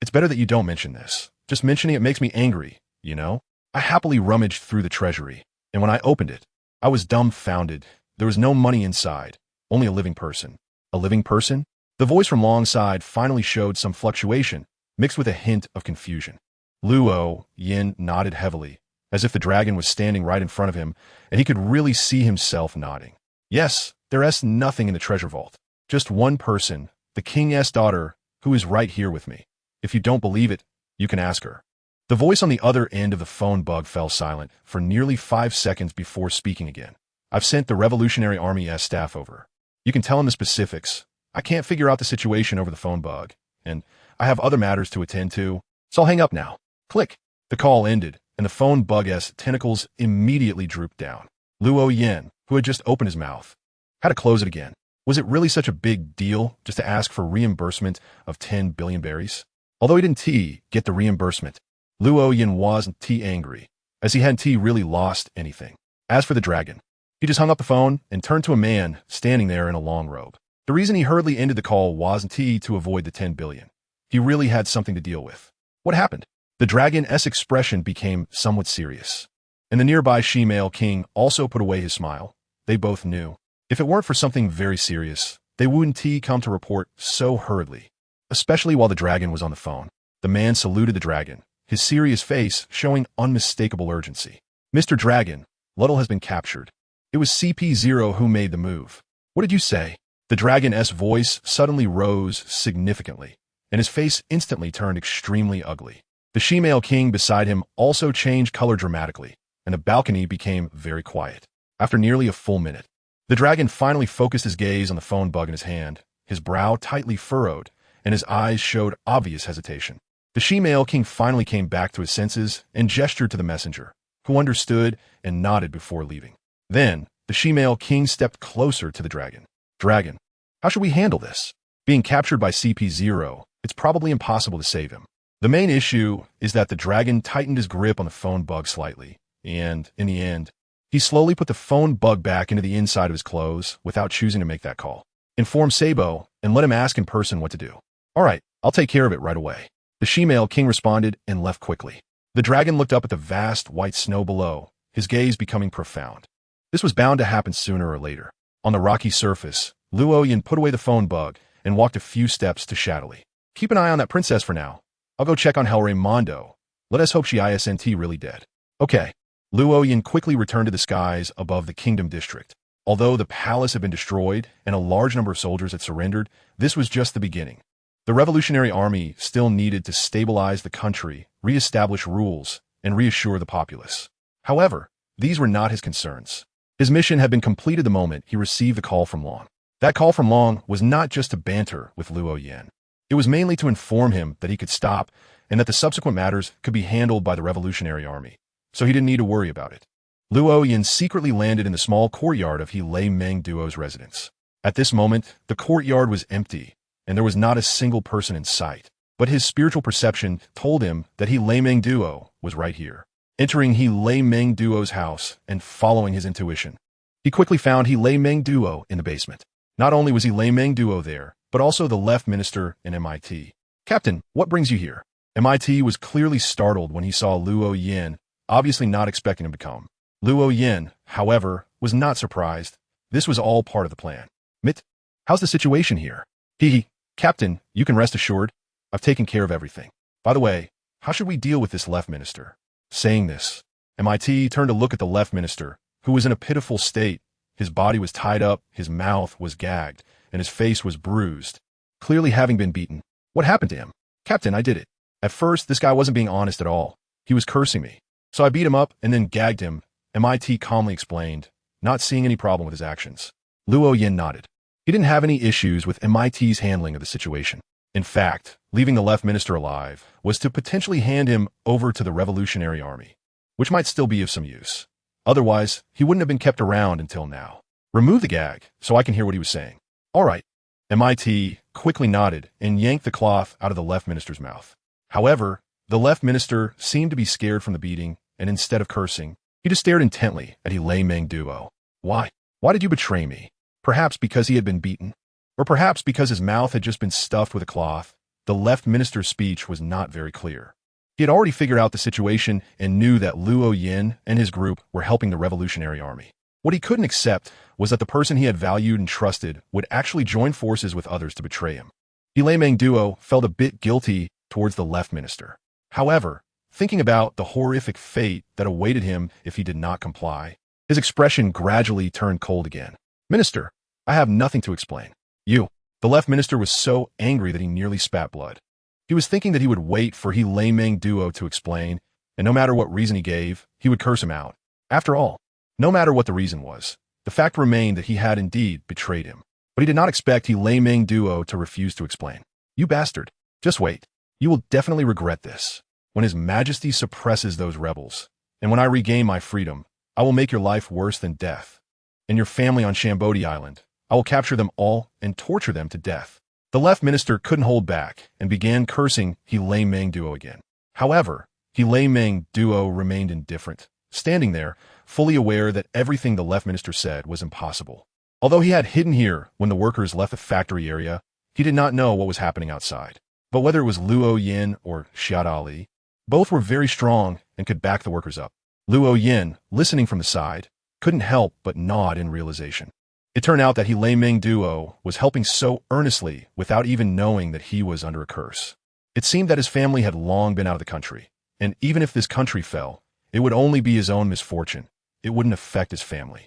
A: It's better that you don't mention this. Just mentioning it makes me angry, you know? I happily rummaged through the treasury, and when I opened it, I was dumbfounded. There was no money inside, only a living person. A living person? The voice from Longside finally showed some fluctuation, mixed with a hint of confusion. Luo Yin nodded heavily, as if the dragon was standing right in front of him, and he could really see himself nodding. Yes, there is nothing in the treasure vault. Just one person, the king's daughter, who is right here with me. If you don't believe it, you can ask her. The voice on the other end of the phone bug fell silent for nearly 5 seconds before speaking again. I've sent the Revolutionary Army's staff over. You can tell him the specifics. I can't figure out the situation over the phone bug, and I have other matters to attend to, so I'll hang up now. Click. The call ended, and the phone bug's tentacles immediately drooped down. Luo Yin, who had just opened his mouth, had to close it again. Was it really such a big deal just to ask for reimbursement of 10 billion berries? Although he didn't get the reimbursement, Luo Yin wasn't angry, as he hadn't really lost anything. As for the dragon, he just hung up the phone and turned to a man standing there in a long robe. The reason he hurriedly ended the call wasn't to avoid the 10 billion. He really had something to deal with. What happened? The dragon's expression became somewhat serious, and the nearby she-male king also put away his smile. They both knew. If it weren't for something very serious, they wouldn't come to report so hurriedly, especially while the dragon was on the phone. The man saluted the dragon, his serious face showing unmistakable urgency. Mr. Dragon, Luddle has been captured. It was CP0 who made the move. What did you say? The dragon's voice suddenly rose significantly, and his face instantly turned extremely ugly. The she-male king beside him also changed color dramatically, and the balcony became very quiet. After nearly a full minute, the dragon finally focused his gaze on the phone bug in his hand, his brow tightly furrowed, and his eyes showed obvious hesitation. The she-male king finally came back to his senses and gestured to the messenger, who understood and nodded before leaving. Then, the she-male king stepped closer to the dragon. Dragon, how should we handle this? Being captured by CP0, it's probably impossible to save him. The main issue is that the dragon tightened his grip on the phone bug slightly, and, in the end, he slowly put the phone bug back into the inside of his clothes without choosing to make that call. Inform Sabo and let him ask in person what to do. All right, I'll take care of it right away. The she-male king responded and left quickly. The dragon looked up at the vast white snow below, his gaze becoming profound. This was bound to happen sooner or later. On the rocky surface, Luo Yin put away the phone bug and walked a few steps to shadowy. Keep an eye on that princess for now. I'll go check on Mondo. Let us hope she isn't really dead. Okay. Luo Yin quickly returned to the skies above the kingdom district. Although the palace had been destroyed and a large number of soldiers had surrendered, this was just the beginning. The Revolutionary Army still needed to stabilize the country, re-establish rules, and reassure the populace. However, these were not his concerns. His mission had been completed the moment he received the call from Long. That call from Long was not just to banter with Luo Yin. It was mainly to inform him that he could stop and that the subsequent matters could be handled by the Revolutionary Army, so he didn't need to worry about it. Luo Yin secretly landed in the small courtyard of He Lei Meng Duo's residence. At this moment, the courtyard was empty, and there was not a single person in sight. But his spiritual perception told him that He Lei Meng Duo was right here. Entering He Lei Meng Duo's house and following his intuition, He quickly found he Lei Meng Duo in the basement. Not only was he Lei Meng Duo there, but also the left minister and MIT. Captain, what brings you here? MIT was clearly startled when he saw Luo Yin, obviously not expecting him to come. Luo Yin, however, was not surprised. This was all part of the plan. Mit, how's the situation here? Captain, you can rest assured. I've taken care of everything. By the way, how should we deal with this left minister? Saying this, MIT turned to look at the left minister, who was in a pitiful state. His body was tied up, his mouth was gagged, and his face was bruised, clearly having been beaten. What happened to him? Captain, I did it. At first, this guy wasn't being honest at all. He was cursing me. So I beat him up and then gagged him, MIT calmly explained, not seeing any problem with his actions. Luo Yin nodded. He didn't have any issues with MIT's handling of the situation. In fact, leaving the left minister alive was to potentially hand him over to the Revolutionary Army, which might still be of some use. Otherwise, he wouldn't have been kept around until now. Remove the gag so I can hear what he was saying. All right. MIT quickly nodded and yanked the cloth out of the left minister's mouth. However, the left minister seemed to be scared from the beating, and instead of cursing, he just stared intently at Lei Meng Duo. Why? Why did you betray me? Perhaps because he had been beaten? Or perhaps because his mouth had just been stuffed with a cloth? The left minister's speech was not very clear. He had already figured out the situation and knew that Luo Yin and his group were helping the Revolutionary Army. What he couldn't accept was that the person he had valued and trusted would actually join forces with others to betray him. Lei Meng Duo felt a bit guilty towards the left minister. However, thinking about the horrific fate that awaited him if he did not comply, his expression gradually turned cold again. Minister, I have nothing to explain. You. The left minister was so angry that he nearly spat blood. He was thinking that he would wait for Lei Meng Duo to explain, and no matter what reason he gave, he would curse him out. After all, no matter what the reason was, the fact remained that he had indeed betrayed him. But he did not expect Lei Meng Duo to refuse to explain. You bastard. Just wait. You will definitely regret this. When His Majesty suppresses those rebels, and when I regain my freedom, I will make your life worse than death. And your family on Shambodi Island, I will capture them all and torture them to death. The left minister couldn't hold back and began cursing Lei Meng Duo again. However, Lei Meng Duo remained indifferent, standing there, fully aware that everything the left minister said was impossible. Although he had hidden here when the workers left the factory area, he did not know what was happening outside. But whether it was Luo Yin or Xiao Ali, both were very strong and could back the workers up. Luo Yin, listening from the side, couldn't help but nod in realization. It turned out that Lei Meng Duo was helping so earnestly without even knowing that he was under a curse. It seemed that his family had long been out of the country, and even if this country fell, it would only be his own misfortune. It wouldn't affect his family.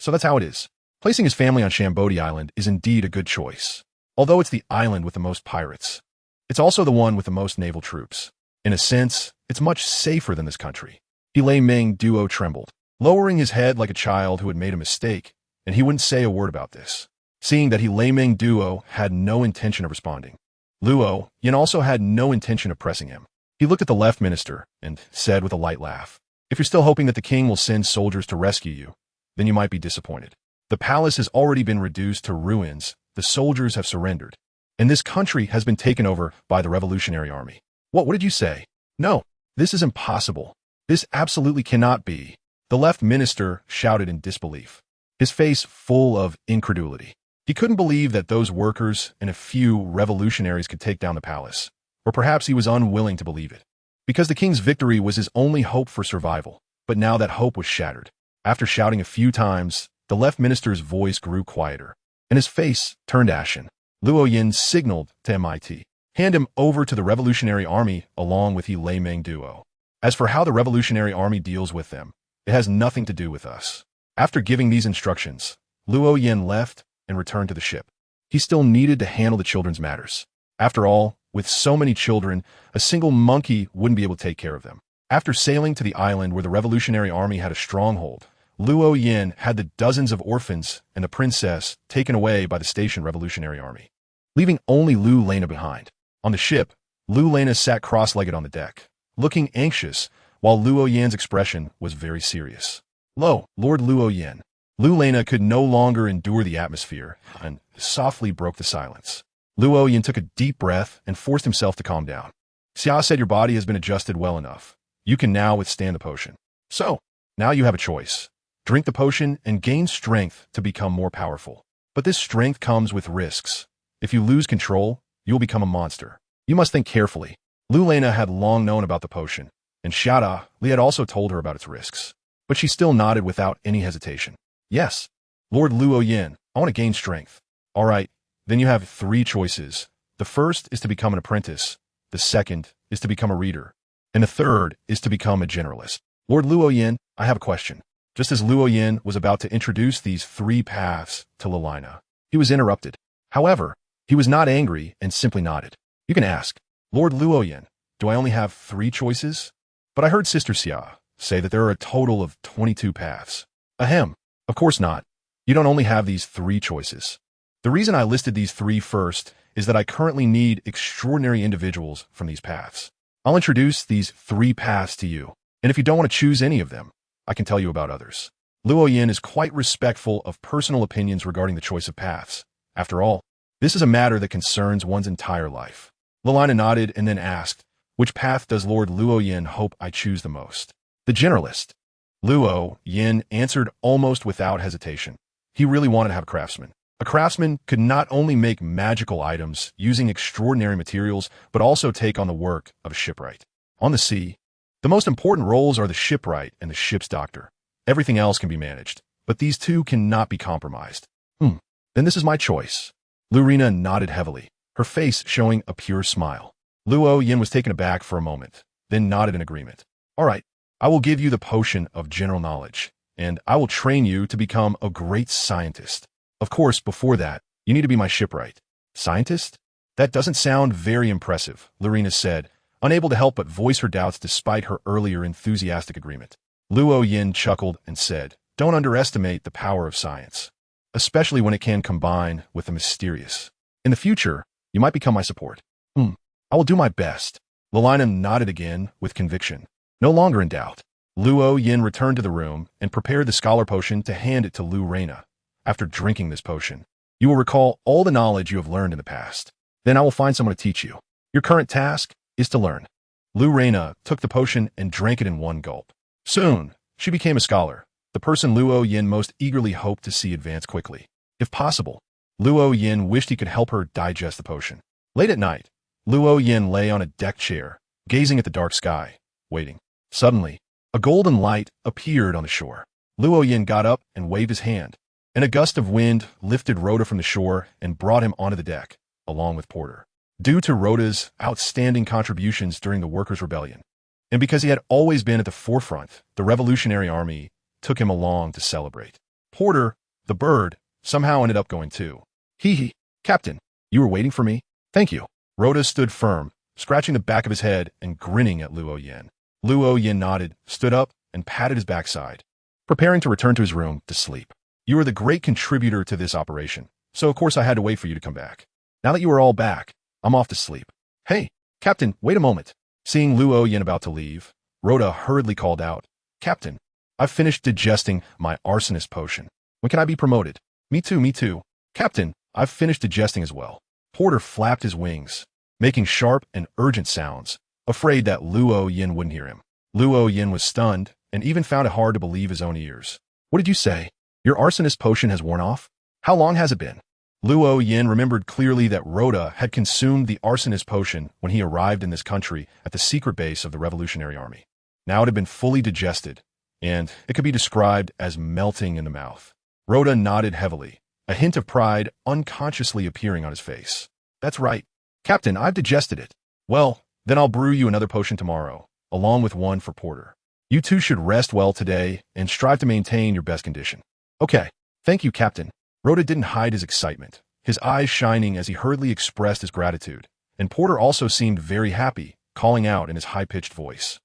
A: So that's how it is. Placing his family on Shambodi Island is indeed a good choice. Although it's the island with the most pirates, it's also the one with the most naval troops. In a sense, it's much safer than this country. Lei Meng Duo trembled, lowering his head like a child who had made a mistake, and he wouldn't say a word about this, seeing that Lei Meng Duo had no intention of responding. Luo Yin also had no intention of pressing him. He looked at the left minister and said with a light laugh, "If you're still hoping that the king will send soldiers to rescue you, then you might be disappointed. The palace has already been reduced to ruins, the soldiers have surrendered, and this country has been taken over by the Revolutionary Army." What did you say? No, this is impossible. This absolutely cannot be. The left minister shouted in disbelief, his face full of incredulity. He couldn't believe that those workers and a few revolutionaries could take down the palace, or perhaps he was unwilling to believe it, because the king's victory was his only hope for survival. But now that hope was shattered. After shouting a few times, the left minister's voice grew quieter, and his face turned ashen. Luo Yin signaled to MIT, "Hand him over to the Revolutionary Army along with Lei Meng Duo. As for how the Revolutionary Army deals with them, it has nothing to do with us." After giving these instructions, Luo Yin left and returned to the ship. He still needed to handle the children's matters. After all, with so many children, a single monkey wouldn't be able to take care of them. After sailing to the island where the Revolutionary Army had a stronghold, Luo Yin had the dozens of orphans and the princess taken away by the stationed Revolutionary Army, leaving only Lu Lena behind. On the ship, Lu Lena sat cross-legged on the deck, looking anxious, while Luo Yin's expression was very serious. "Lo, Lord Luo Yin." Lu Lena could no longer endure the atmosphere and softly broke the silence. Luo Yin took a deep breath and forced himself to calm down. "Xia said your body has been adjusted well enough. You can now withstand the potion. So, now you have a choice. Drink the potion and gain strength to become more powerful. But this strength comes with risks. If you lose control, you will become a monster. You must think carefully. Lulena had long known about the potion, and Shada Li had also told her about its risks. But she still nodded without any hesitation. Yes, Lord Luo Yin, I want to gain strength. All right, then you have 3 choices. The first is to become an apprentice. The second is to become a reader. And the third is to become a generalist. Lord Luo Yin, I have a question. Just as Luo Yin was about to introduce these 3 paths to Lulena, he was interrupted. However, he was not angry and simply nodded. You can ask, Lord Luo Yin, do I only have 3 choices? But I heard Sister Xia say that there are a total of 22 paths. Ahem, of course not. You don't only have these 3 choices. The reason I listed these 3 first is that I currently need extraordinary individuals from these paths. I'll introduce these 3 paths to you, and if you don't want to choose any of them, I can tell you about others. Luo Yin is quite respectful of personal opinions regarding the choice of paths. After all, this is a matter that concerns one's entire life. Lulena nodded and then asked, which path does Lord Luo Yin hope I choose the most? The generalist. Luo Yin answered almost without hesitation. He really wanted to have a craftsman. A craftsman could not only make magical items using extraordinary materials, but also take on the work of a shipwright. On the sea, the most important roles are the shipwright and the ship's doctor. Everything else can be managed, but these 2 cannot be compromised. Then this is my choice. Lurena nodded heavily, her face showing a pure smile. Luo Yin was taken aback for a moment, then nodded in agreement. All right, I will give you the potion of general knowledge, and I will train you to become a great scientist. Of course, before that, you need to be my shipwright. Scientist? That doesn't sound very impressive, Lurena said, unable to help but voice her doubts despite her earlier enthusiastic agreement. Luo Yin chuckled and said, don't underestimate the power of science, especially when it can combine with the mysterious. In the future, you might become my support. I will do my best. Lulena nodded again with conviction. No longer in doubt, Luo Yin returned to the room and prepared the scholar potion to hand it to Lurena. After drinking this potion, you will recall all the knowledge you have learned in the past. Then I will find someone to teach you. Your current task is to learn. Lurena took the potion and drank it in one gulp. Soon, she became a scholar, the person Luo Yin most eagerly hoped to see advance quickly. If possible, Luo Yin wished he could help her digest the potion. Late at night, Luo Yin lay on a deck chair, gazing at the dark sky, waiting. Suddenly, a golden light appeared on the shore. Luo Yin got up and waved his hand, and a gust of wind lifted Rhoda from the shore and brought him onto the deck, along with Porter. Due to Rhoda's outstanding contributions during the Workers' Rebellion, and because he had always been at the forefront, the Revolutionary Army took him along to celebrate. Porter, the bird, somehow ended up going too. Hee, Captain, you were waiting for me? Thank you. Rhoda stood firm, scratching the back of his head and grinning at Luo Yin. Luo Yin nodded, stood up, and patted his backside, preparing to return to his room to sleep. You were the great contributor to this operation, so of course I had to wait for you to come back. Now that you are all back, I'm off to sleep. Hey, Captain, wait a moment. Seeing Luo Yin about to leave, Rhoda hurriedly called out, Captain, I've finished digesting my arsonist potion. When can I be promoted? Me too. Captain, I've finished digesting as well. Porter flapped his wings, making sharp and urgent sounds, afraid that Luo Yin wouldn't hear him. Luo Yin was stunned and even found it hard to believe his own ears. What did you say? Your arsonist potion has worn off? How long has it been? Luo Yin remembered clearly that Rhoda had consumed the arsonist potion when he arrived in this country at the secret base of the Revolutionary Army. Now it had been fully digested, and it could be described as melting in the mouth. Rhoda nodded heavily, a hint of pride unconsciously appearing on his face. That's right. Captain, I've digested it. Well, then I'll brew you another potion tomorrow, along with one for Porter. You two should rest well today and strive to maintain your best condition. Okay. Thank you, Captain. Rhoda didn't hide his excitement, his eyes shining as he hurriedly expressed his gratitude, and Porter also seemed very happy, calling out in his high-pitched voice.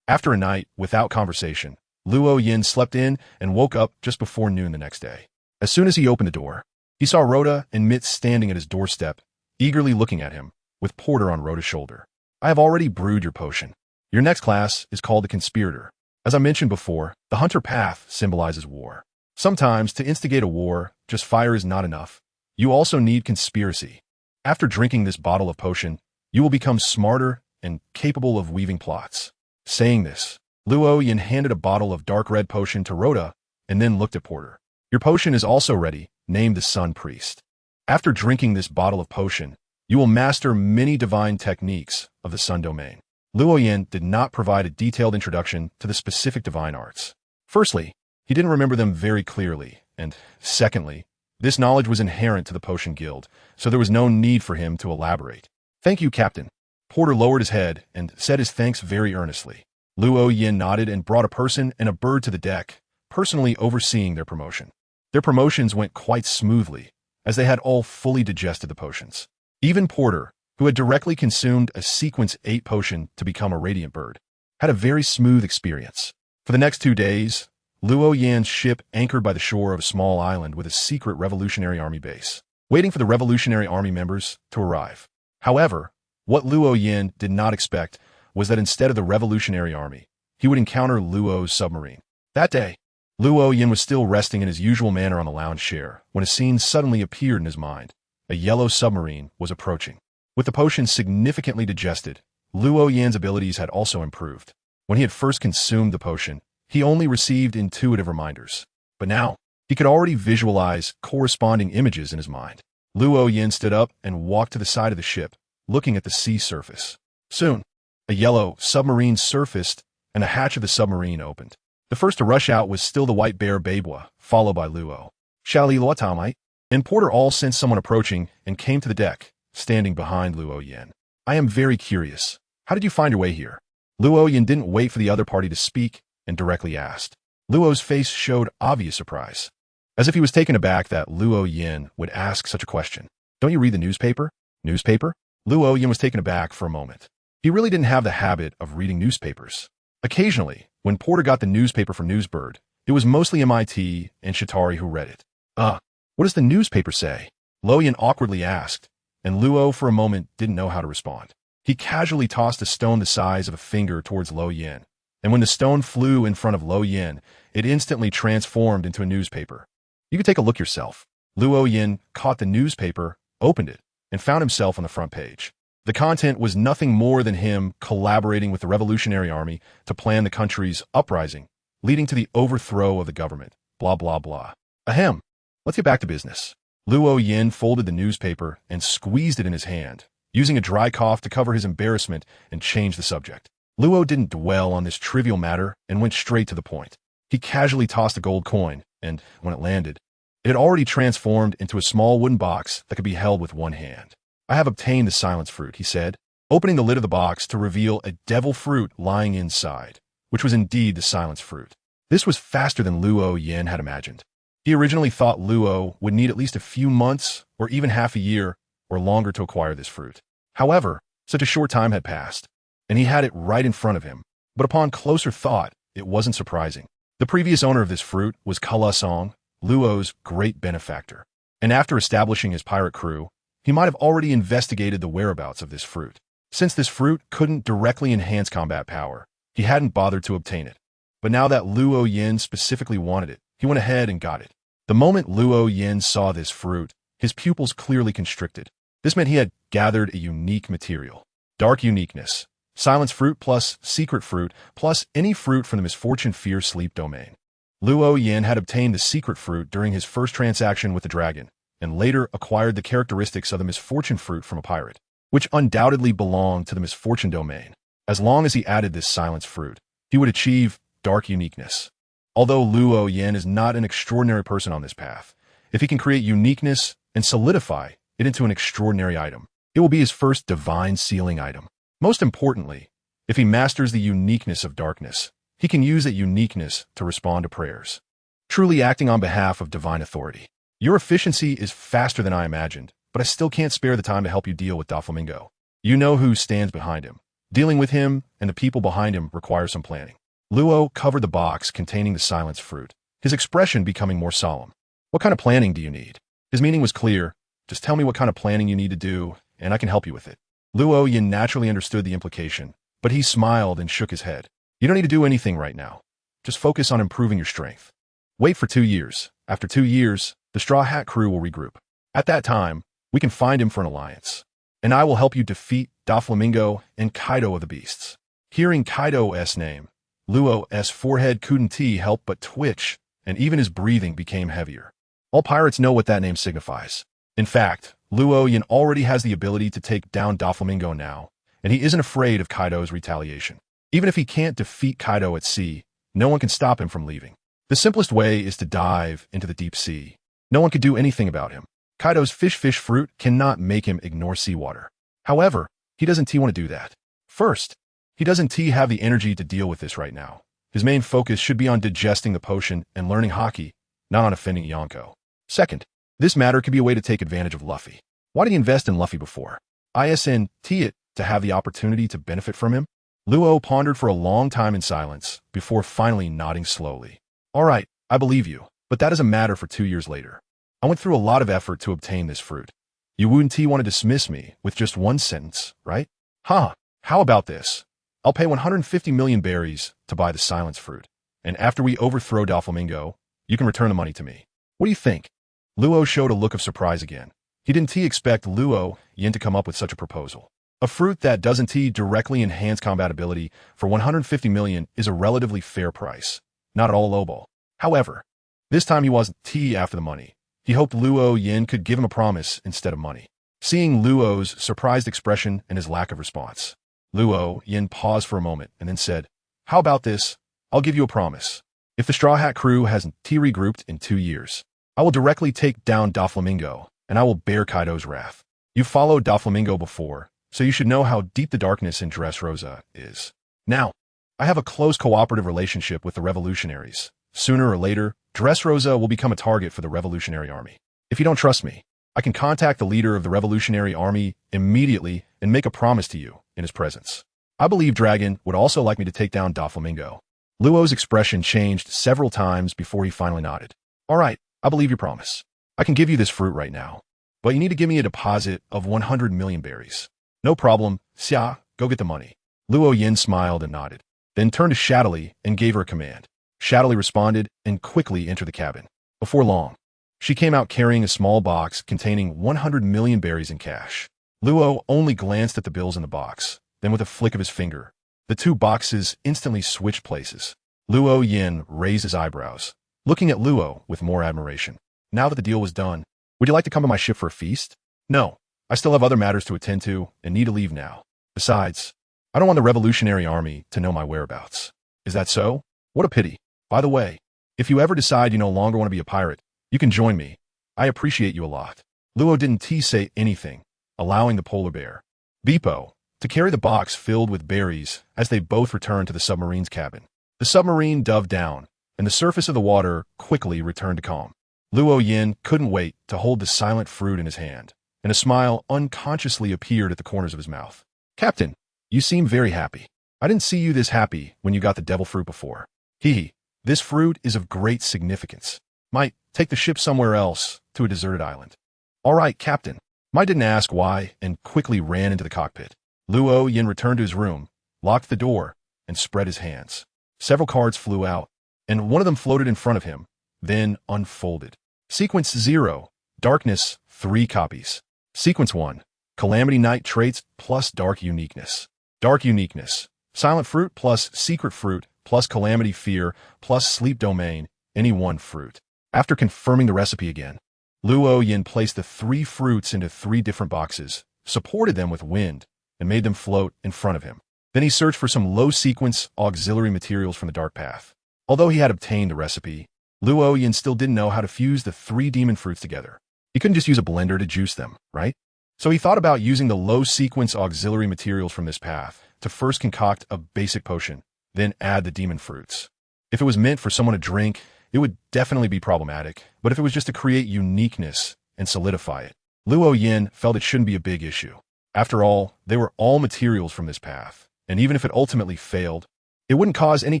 A: After a night without conversation, Luo Yin slept in and woke up just before noon the next day. As soon as he opened the door, he saw Rhoda and Mitt standing at his doorstep, eagerly looking at him, with Porter on Rhoda's shoulder. I have already brewed your potion. Your next class is called the Conspirator. As I mentioned before, the Hunter Path symbolizes war. Sometimes, to instigate a war, just fire is not enough. You also need conspiracy. After drinking this bottle of potion, you will become smarter and capable of weaving plots. Saying this, Luo Yin handed a bottle of dark red potion to Rhoda, and then looked at Porter. Your potion is also ready, named the Sun Priest. After drinking this bottle of potion, you will master many divine techniques of the Sun domain. Luo Yin did not provide a detailed introduction to the specific divine arts. Firstly, he didn't remember them very clearly, and secondly, this knowledge was inherent to the Potion Guild, so there was no need for him to elaborate. Thank you, Captain. Porter lowered his head and said his thanks very earnestly. Luo Yin nodded and brought a person and a bird to the deck, personally overseeing their promotion. Their promotions went quite smoothly, as they had all fully digested the potions. Even Porter, who had directly consumed a Sequence 8 potion to become a Radiant Bird, had a very smooth experience. For the next 2 days, Luo Yan's ship anchored by the shore of a small island with a secret Revolutionary Army base, waiting for the Revolutionary Army members to arrive. However, what Luo Yan did not expect was that instead of the Revolutionary Army, he would encounter Luo's submarine. That day, Luo Yan was still resting in his usual manner on the lounge chair when a scene suddenly appeared in his mind. A yellow submarine was approaching. With the potion significantly digested, Luo Yan's abilities had also improved. When he had first consumed the potion, he only received intuitive reminders. But now, he could already visualize corresponding images in his mind. Luo Yan stood up and walked to the side of the ship, looking at the sea surface. Soon, a yellow submarine surfaced and a hatch of the submarine opened. The first to rush out was still the white bear Babua, followed by Luo. Shali Luotamite and Porter all sensed someone approaching and came to the deck, standing behind Luo Yan. I am very curious. How did you find your way here? Luo Yan didn't wait for the other party to speak and directly asked. Luo's face showed obvious surprise, as if he was taken aback that Luo Yan would ask such a question. Don't you read the newspaper? Newspaper? Luo Yan was taken aback for a moment. He really didn't have the habit of reading newspapers. Occasionally, when Porter got the newspaper from Newsbird, it was mostly MIT and Shatari who read it. What does the newspaper say? Luo Yan awkwardly asked, and Luo for a moment didn't know how to respond. He casually tossed a stone the size of a finger towards Luo Yan, and when the stone flew in front of Luo Yan, it instantly transformed into a newspaper. You could take a look yourself. Luo Yan caught the newspaper, opened it, and found himself on the front page. The content was nothing more than him collaborating with the Revolutionary Army to plan the country's uprising, leading to the overthrow of the government. Blah, blah, blah. Ahem. Let's get back to business. Luo Yan folded the newspaper and squeezed it in his hand, using a dry cough to cover his embarrassment and change the subject. Luo didn't dwell on this trivial matter and went straight to the point. He casually tossed a gold coin, and when it landed, it had already transformed into a small wooden box that could be held with one hand. I have obtained the silence fruit, he said, opening the lid of the box to reveal a devil fruit lying inside, which was indeed the silence fruit. This was faster than Luo Yan had imagined. He originally thought Luo would need at least a few months or even half a year or longer to acquire this fruit. However, such a short time had passed, and he had it right in front of him. But upon closer thought, it wasn't surprising. The previous owner of this fruit was Kala Song, Luo's great benefactor, and after establishing his pirate crew, he might have already investigated the whereabouts of this fruit. Since this fruit couldn't directly enhance combat power, he hadn't bothered to obtain it. But now that Luo Yan specifically wanted it, he went ahead and got it. The moment Luo Yan saw this fruit, his pupils clearly constricted. This meant he had gathered a unique material. Dark uniqueness. Silence fruit plus secret fruit plus any fruit from the misfortune fear sleep domain. Luo Yan had obtained the secret fruit during his first transaction with the dragon, and later acquired the characteristics of the misfortune fruit from a pirate, which undoubtedly belonged to the misfortune domain. As long as he added this silence fruit, he would achieve dark uniqueness. Although Luo Yan is not an extraordinary person on this path, if he can create uniqueness and solidify it into an extraordinary item, it will be his first divine sealing item. Most importantly, if he masters the uniqueness of darkness, he can use that uniqueness to respond to prayers, truly acting on behalf of divine authority. Your efficiency is faster than I imagined, but I still can't spare the time to help you deal with Doflamingo. You know who stands behind him. Dealing with him and the people behind him requires some planning. Luo covered the box containing the silence fruit, his expression becoming more solemn. What kind of planning do you need? His meaning was clear. Just tell me what kind of planning you need to do, and I can help you with it. Luo Yan naturally understood the implication, but he smiled and shook his head. You don't need to do anything right now. Just focus on improving your strength. Wait for 2 years. After 2 years, the Straw Hat crew will regroup. At that time, we can find him for an alliance, and I will help you defeat Doflamingo and Kaido of the Beasts. Hearing Kaido's name, Luo's forehead couldn't help but twitch and even his breathing became heavier. All pirates know what that name signifies. In fact, Luo Yin already has the ability to take down Doflamingo now, and he isn't afraid of Kaido's retaliation. Even if he can't defeat Kaido at sea, no one can stop him from leaving. The simplest way is to dive into the deep sea. No one could do anything about him. Kaido's fish fruit cannot make him ignore seawater. However, he doesn't want to do that. First, he doesn't have the energy to deal with this right now. His main focus should be on digesting the potion and learning Haki, not on offending Yonko. Second, this matter could be a way to take advantage of Luffy. Why did he invest in Luffy before? Isn't it to have the opportunity to benefit from him? Luo pondered for a long time in silence before finally nodding slowly. All right, I believe you, but that doesn't matter for 2 years later. I went through a lot of effort to obtain this fruit. You wouldn't want to dismiss me with just one sentence, right? Huh, how about this? I'll pay 150 million berries to buy the silence fruit, and after we overthrow Doflamingo, you can return the money to me. What do you think? Luo showed a look of surprise again. He didn't expect Luo Yin to come up with such a proposal. A fruit that doesn't directly enhance combat ability for 150 million is a relatively fair price. Not at all lowball. However, this time he wasn't after the money. He hoped Luo Yin could give him a promise instead of money. Seeing Luo's surprised expression and his lack of response, Luo Yin paused for a moment and then said, "How about this? I'll give you a promise. If the Straw Hat crew hasn't regrouped in 2 years, I will directly take down Doflamingo, and I will bear Kaido's wrath. You've followed Doflamingo before, so you should know how deep the darkness in Dressrosa is. Now, I have a close cooperative relationship with the revolutionaries. Sooner or later, Dressrosa will become a target for the revolutionary army. If you don't trust me, I can contact the leader of the revolutionary army immediately and make a promise to you in his presence. I believe Dragon would also like me to take down Doflamingo." Luo's expression changed several times before he finally nodded. "All right, I believe your promise. I can give you this fruit right now, but you need to give me a deposit of 100 million berries." "No problem, Xia, go get the money." Luo Yin smiled and nodded, then turned to Shadowly and gave her a command. Shadowly responded and quickly entered the cabin. Before long, she came out carrying a small box containing 100 million berries in cash. Luo only glanced at the bills in the box, then with a flick of his finger, the two boxes instantly switched places. Luo Yin raised his eyebrows, looking at Luo with more admiration. "Now that the deal was done, would you like to come to my ship for a feast?" "No, I still have other matters to attend to and need to leave now. Besides, I don't want the revolutionary army to know my whereabouts." "Is that so? What a pity. By the way, if you ever decide you no longer want to be a pirate, you can join me. I appreciate you a lot." Luo didn't say anything, allowing the polar bear, Beepo, to carry the box filled with berries as they both returned to the submarine's cabin. The submarine dove down, and the surface of the water quickly returned to calm. Luo Yin couldn't wait to hold the silent fruit in his hand, and a smile unconsciously appeared at the corners of his mouth. "Captain, you seem very happy. I didn't see you this happy when you got the devil fruit before. Hee. This fruit is of great significance. Might take the ship somewhere else to a deserted island." "All right, Captain." Mai didn't ask why and quickly ran into the cockpit. Luo Yin returned to his room, locked the door, and spread his hands. Several cards flew out, and one of them floated in front of him, then unfolded. Sequence 0, Darkness, 3 copies. Sequence 1, Calamity Night traits plus Dark Uniqueness. Dark Uniqueness, Silent Fruit plus Secret Fruit plus Calamity Fear plus Sleep Domain, any one fruit. After confirming the recipe again, Luo Yin placed the 3 fruits into 3 different boxes, supported them with wind, and made them float in front of him. Then he searched for some low-sequence auxiliary materials from the Dark Path. Although he had obtained the recipe, Luo Yin still didn't know how to fuse the 3 demon fruits together. He couldn't just use a blender to juice them, right? So he thought about using the low-sequence auxiliary materials from this path to first concoct a basic potion, then add the demon fruits. If it was meant for someone to drink, it would definitely be problematic, but if it was just to create uniqueness and solidify it, Luo Yin felt it shouldn't be a big issue. After all, they were all materials from this path, and even if it ultimately failed, it wouldn't cause any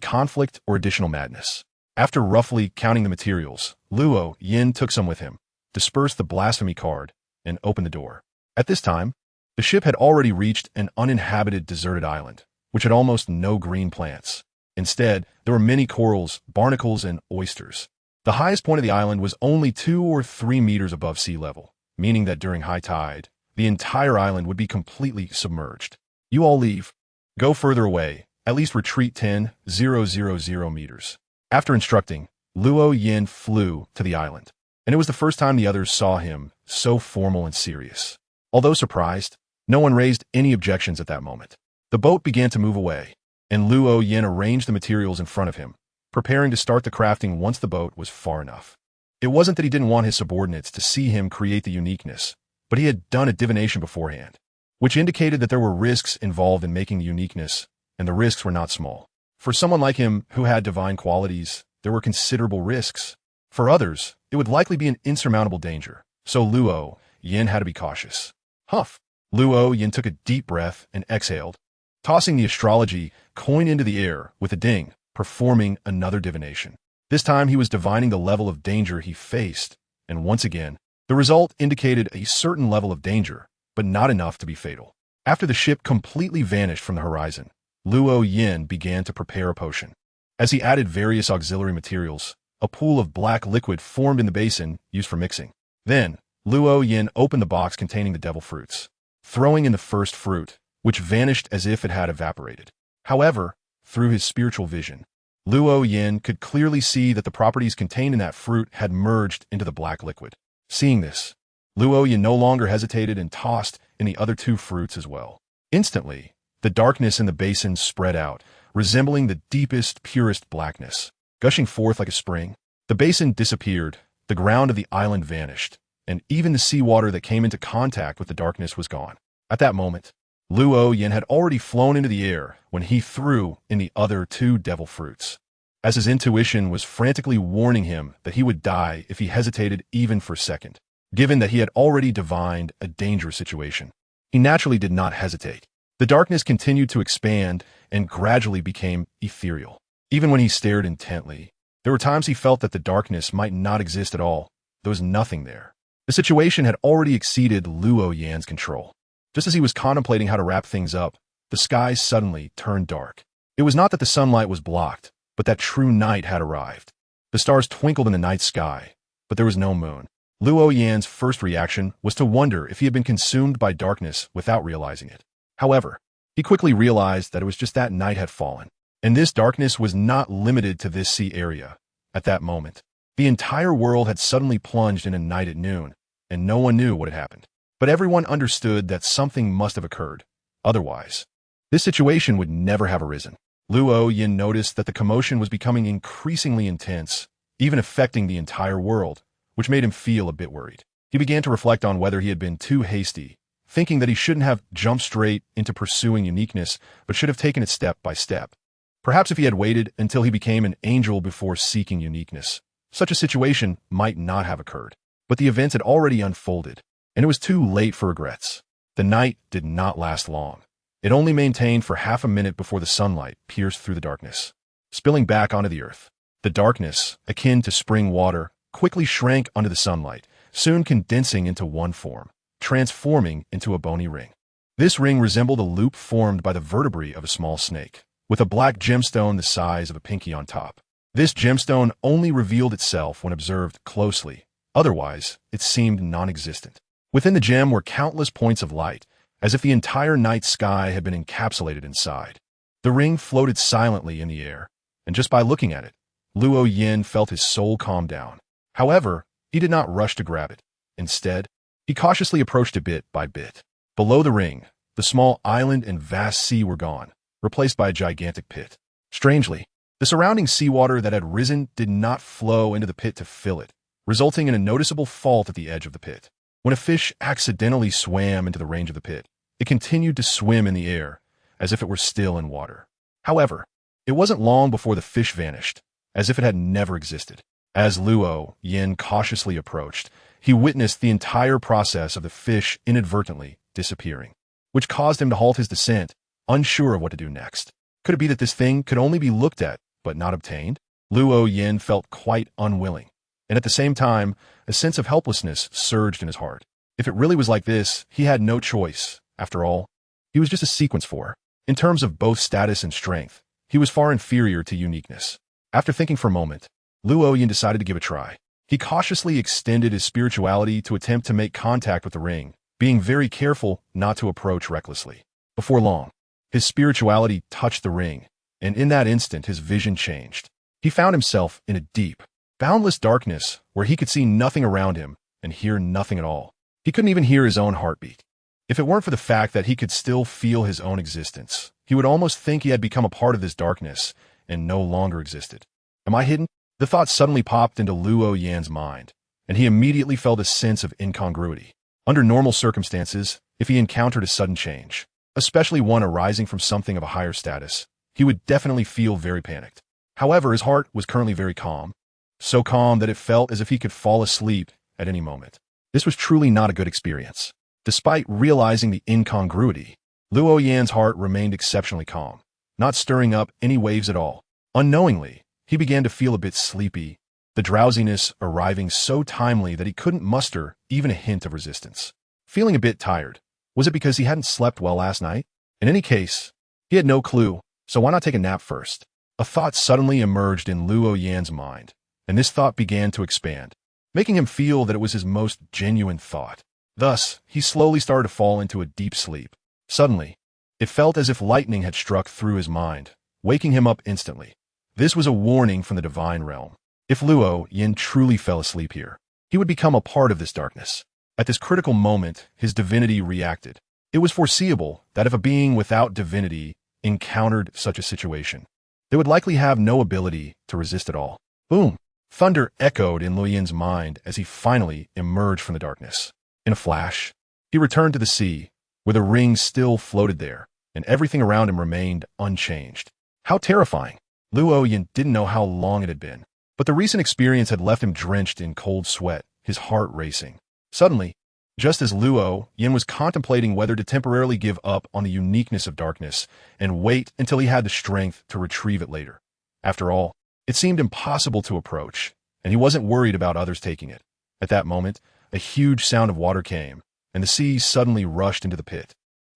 A: conflict or additional madness. After roughly counting the materials, Luo Yin took some with him, dispersed the blasphemy card, and opened the door. At this time, the ship had already reached an uninhabited deserted island, which had almost no green plants. Instead, there were many corals, barnacles, and oysters. The highest point of the island was only 2 or 3 meters above sea level, meaning that during high tide, the entire island would be completely submerged. "You all leave. Go further away, at least retreat 10,000 meters." After instructing, Luo Yin flew to the island, and it was the first time the others saw him so formal and serious. Although surprised, no one raised any objections at that moment. The boat began to move away, and Luo Yin arranged the materials in front of him, preparing to start the crafting once the boat was far enough. It wasn't that he didn't want his subordinates to see him create the uniqueness, but he had done a divination beforehand, which indicated that there were risks involved in making the uniqueness, and the risks were not small. For someone like him who had divine qualities, there were considerable risks. For others, it would likely be an insurmountable danger, so Luo Yin had to be cautious. Huff! Luo Yin took a deep breath and exhaled, tossing the astrology coin into the air with a ding, performing another divination. This time he was divining the level of danger he faced, and once again, the result indicated a certain level of danger, but not enough to be fatal. After the ship completely vanished from the horizon, Luo Yin began to prepare a potion. As he added various auxiliary materials, a pool of black liquid formed in the basin used for mixing. Then, Luo Yin opened the box containing the devil fruits, throwing in the first fruit, which vanished as if it had evaporated. However, through his spiritual vision, Luo Yin could clearly see that the properties contained in that fruit had merged into the black liquid. Seeing this, Luo Yin no longer hesitated and tossed in the other two fruits as well. Instantly, the darkness in the basin spread out, resembling the deepest, purest blackness. Gushing forth like a spring, the basin disappeared, the ground of the island vanished, and even the seawater that came into contact with the darkness was gone. At that moment, Luo Yin had already flown into the air when he threw in the other two devil fruits, as his intuition was frantically warning him that he would die if he hesitated even for a second. Given that he had already divined a dangerous situation, he naturally did not hesitate. The darkness continued to expand and gradually became ethereal. Even when he stared intently, there were times he felt that the darkness might not exist at all. There was nothing there. The situation had already exceeded Luo Yin's control. Just as he was contemplating how to wrap things up, the sky suddenly turned dark. It was not that the sunlight was blocked, but that true night had arrived. The stars twinkled in the night sky, but there was no moon. Luo Yin's first reaction was to wonder if he had been consumed by darkness without realizing it. However, he quickly realized that it was just that night had fallen, and this darkness was not limited to this sea area. At that moment, the entire world had suddenly plunged in a night at noon, and no one knew what had happened. But everyone understood that something must have occurred. Otherwise, this situation would never have arisen. Luo Yin noticed that the commotion was becoming increasingly intense, even affecting the entire world, which made him feel a bit worried. He began to reflect on whether he had been too hasty, thinking that he shouldn't have jumped straight into pursuing uniqueness, but should have taken it step by step. Perhaps if he had waited until he became an angel before seeking uniqueness, such a situation might not have occurred. But the events had already unfolded, and it was too late for regrets. The night did not last long. It only maintained for half a minute before the sunlight pierced through the darkness, spilling back onto the earth. The darkness, akin to spring water, quickly shrank under the sunlight, soon condensing into one form, transforming into a bony ring. This ring resembled a loop formed by the vertebrae of a small snake, with a black gemstone the size of a pinky on top. This gemstone only revealed itself when observed closely. Otherwise, it seemed non-existent. Within the gem were countless points of light, as if the entire night sky had been encapsulated inside. The ring floated silently in the air, and just by looking at it, Luo Yin felt his soul calm down. However, he did not rush to grab it. Instead, he cautiously approached it bit by bit. Below the ring, the small island and vast sea were gone, replaced by a gigantic pit. Strangely, the surrounding seawater that had risen did not flow into the pit to fill it, resulting in a noticeable fault at the edge of the pit. When a fish accidentally swam into the range of the pit, it continued to swim in the air, as if it were still in water. However, it wasn't long before the fish vanished, as if it had never existed. As Luo Yin cautiously approached, he witnessed the entire process of the fish inadvertently disappearing, which caused him to halt his descent, unsure of what to do next. Could it be that this thing could only be looked at, but not obtained? Luo Yin felt quite unwilling, and at the same time, a sense of helplessness surged in his heart. If it really was like this, he had no choice. After all, he was just a sequence 4. In terms of both status and strength, he was far inferior to uniqueness. After thinking for a moment, Luo Yin decided to give it a try. He cautiously extended his spirituality to attempt to make contact with the ring, being very careful not to approach recklessly. Before long, his spirituality touched the ring, and in that instant his vision changed. He found himself in a deep, Boundless darkness where he could see nothing around him and hear nothing at all. He couldn't even hear his own heartbeat. If it weren't for the fact that he could still feel his own existence, he would almost think he had become a part of this darkness and no longer existed. Am I hidden? The thought suddenly popped into Luo Yan's mind, and he immediately felt a sense of incongruity. Under normal circumstances, if he encountered a sudden change, especially one arising from something of a higher status, he would definitely feel very panicked. However, his heart was currently very calm, so calm that it felt as if he could fall asleep at any moment. This was truly not a good experience. Despite realizing the incongruity, Luo Yan's heart remained exceptionally calm, not stirring up any waves at all. Unknowingly, he began to feel a bit sleepy, the drowsiness arriving so timely that he couldn't muster even a hint of resistance. Feeling a bit tired, was it because he hadn't slept well last night? In any case, he had no clue, so why not take a nap first? A thought suddenly emerged in Luo Yan's mind, and this thought began to expand, making him feel that it was his most genuine thought. Thus, he slowly started to fall into a deep sleep. Suddenly, it felt as if lightning had struck through his mind, waking him up instantly. This was a warning from the divine realm. If Luo Yan truly fell asleep here, he would become a part of this darkness. At this critical moment, his divinity reacted. It was foreseeable that if a being without divinity encountered such a situation, they would likely have no ability to resist at all. Boom! Thunder echoed in Luo Yan's mind as he finally emerged from the darkness. In a flash, he returned to the sea, where the ring still floated there, and everything around him remained unchanged. How terrifying! Luo Yan didn't know how long it had been, but the recent experience had left him drenched in cold sweat, his heart racing. Suddenly, just as Luo Yan was contemplating whether to temporarily give up on the uniqueness of darkness and wait until he had the strength to retrieve it later. After all, it seemed impossible to approach, and he wasn't worried about others taking it. At that moment, a huge sound of water came, and the sea suddenly rushed into the pit.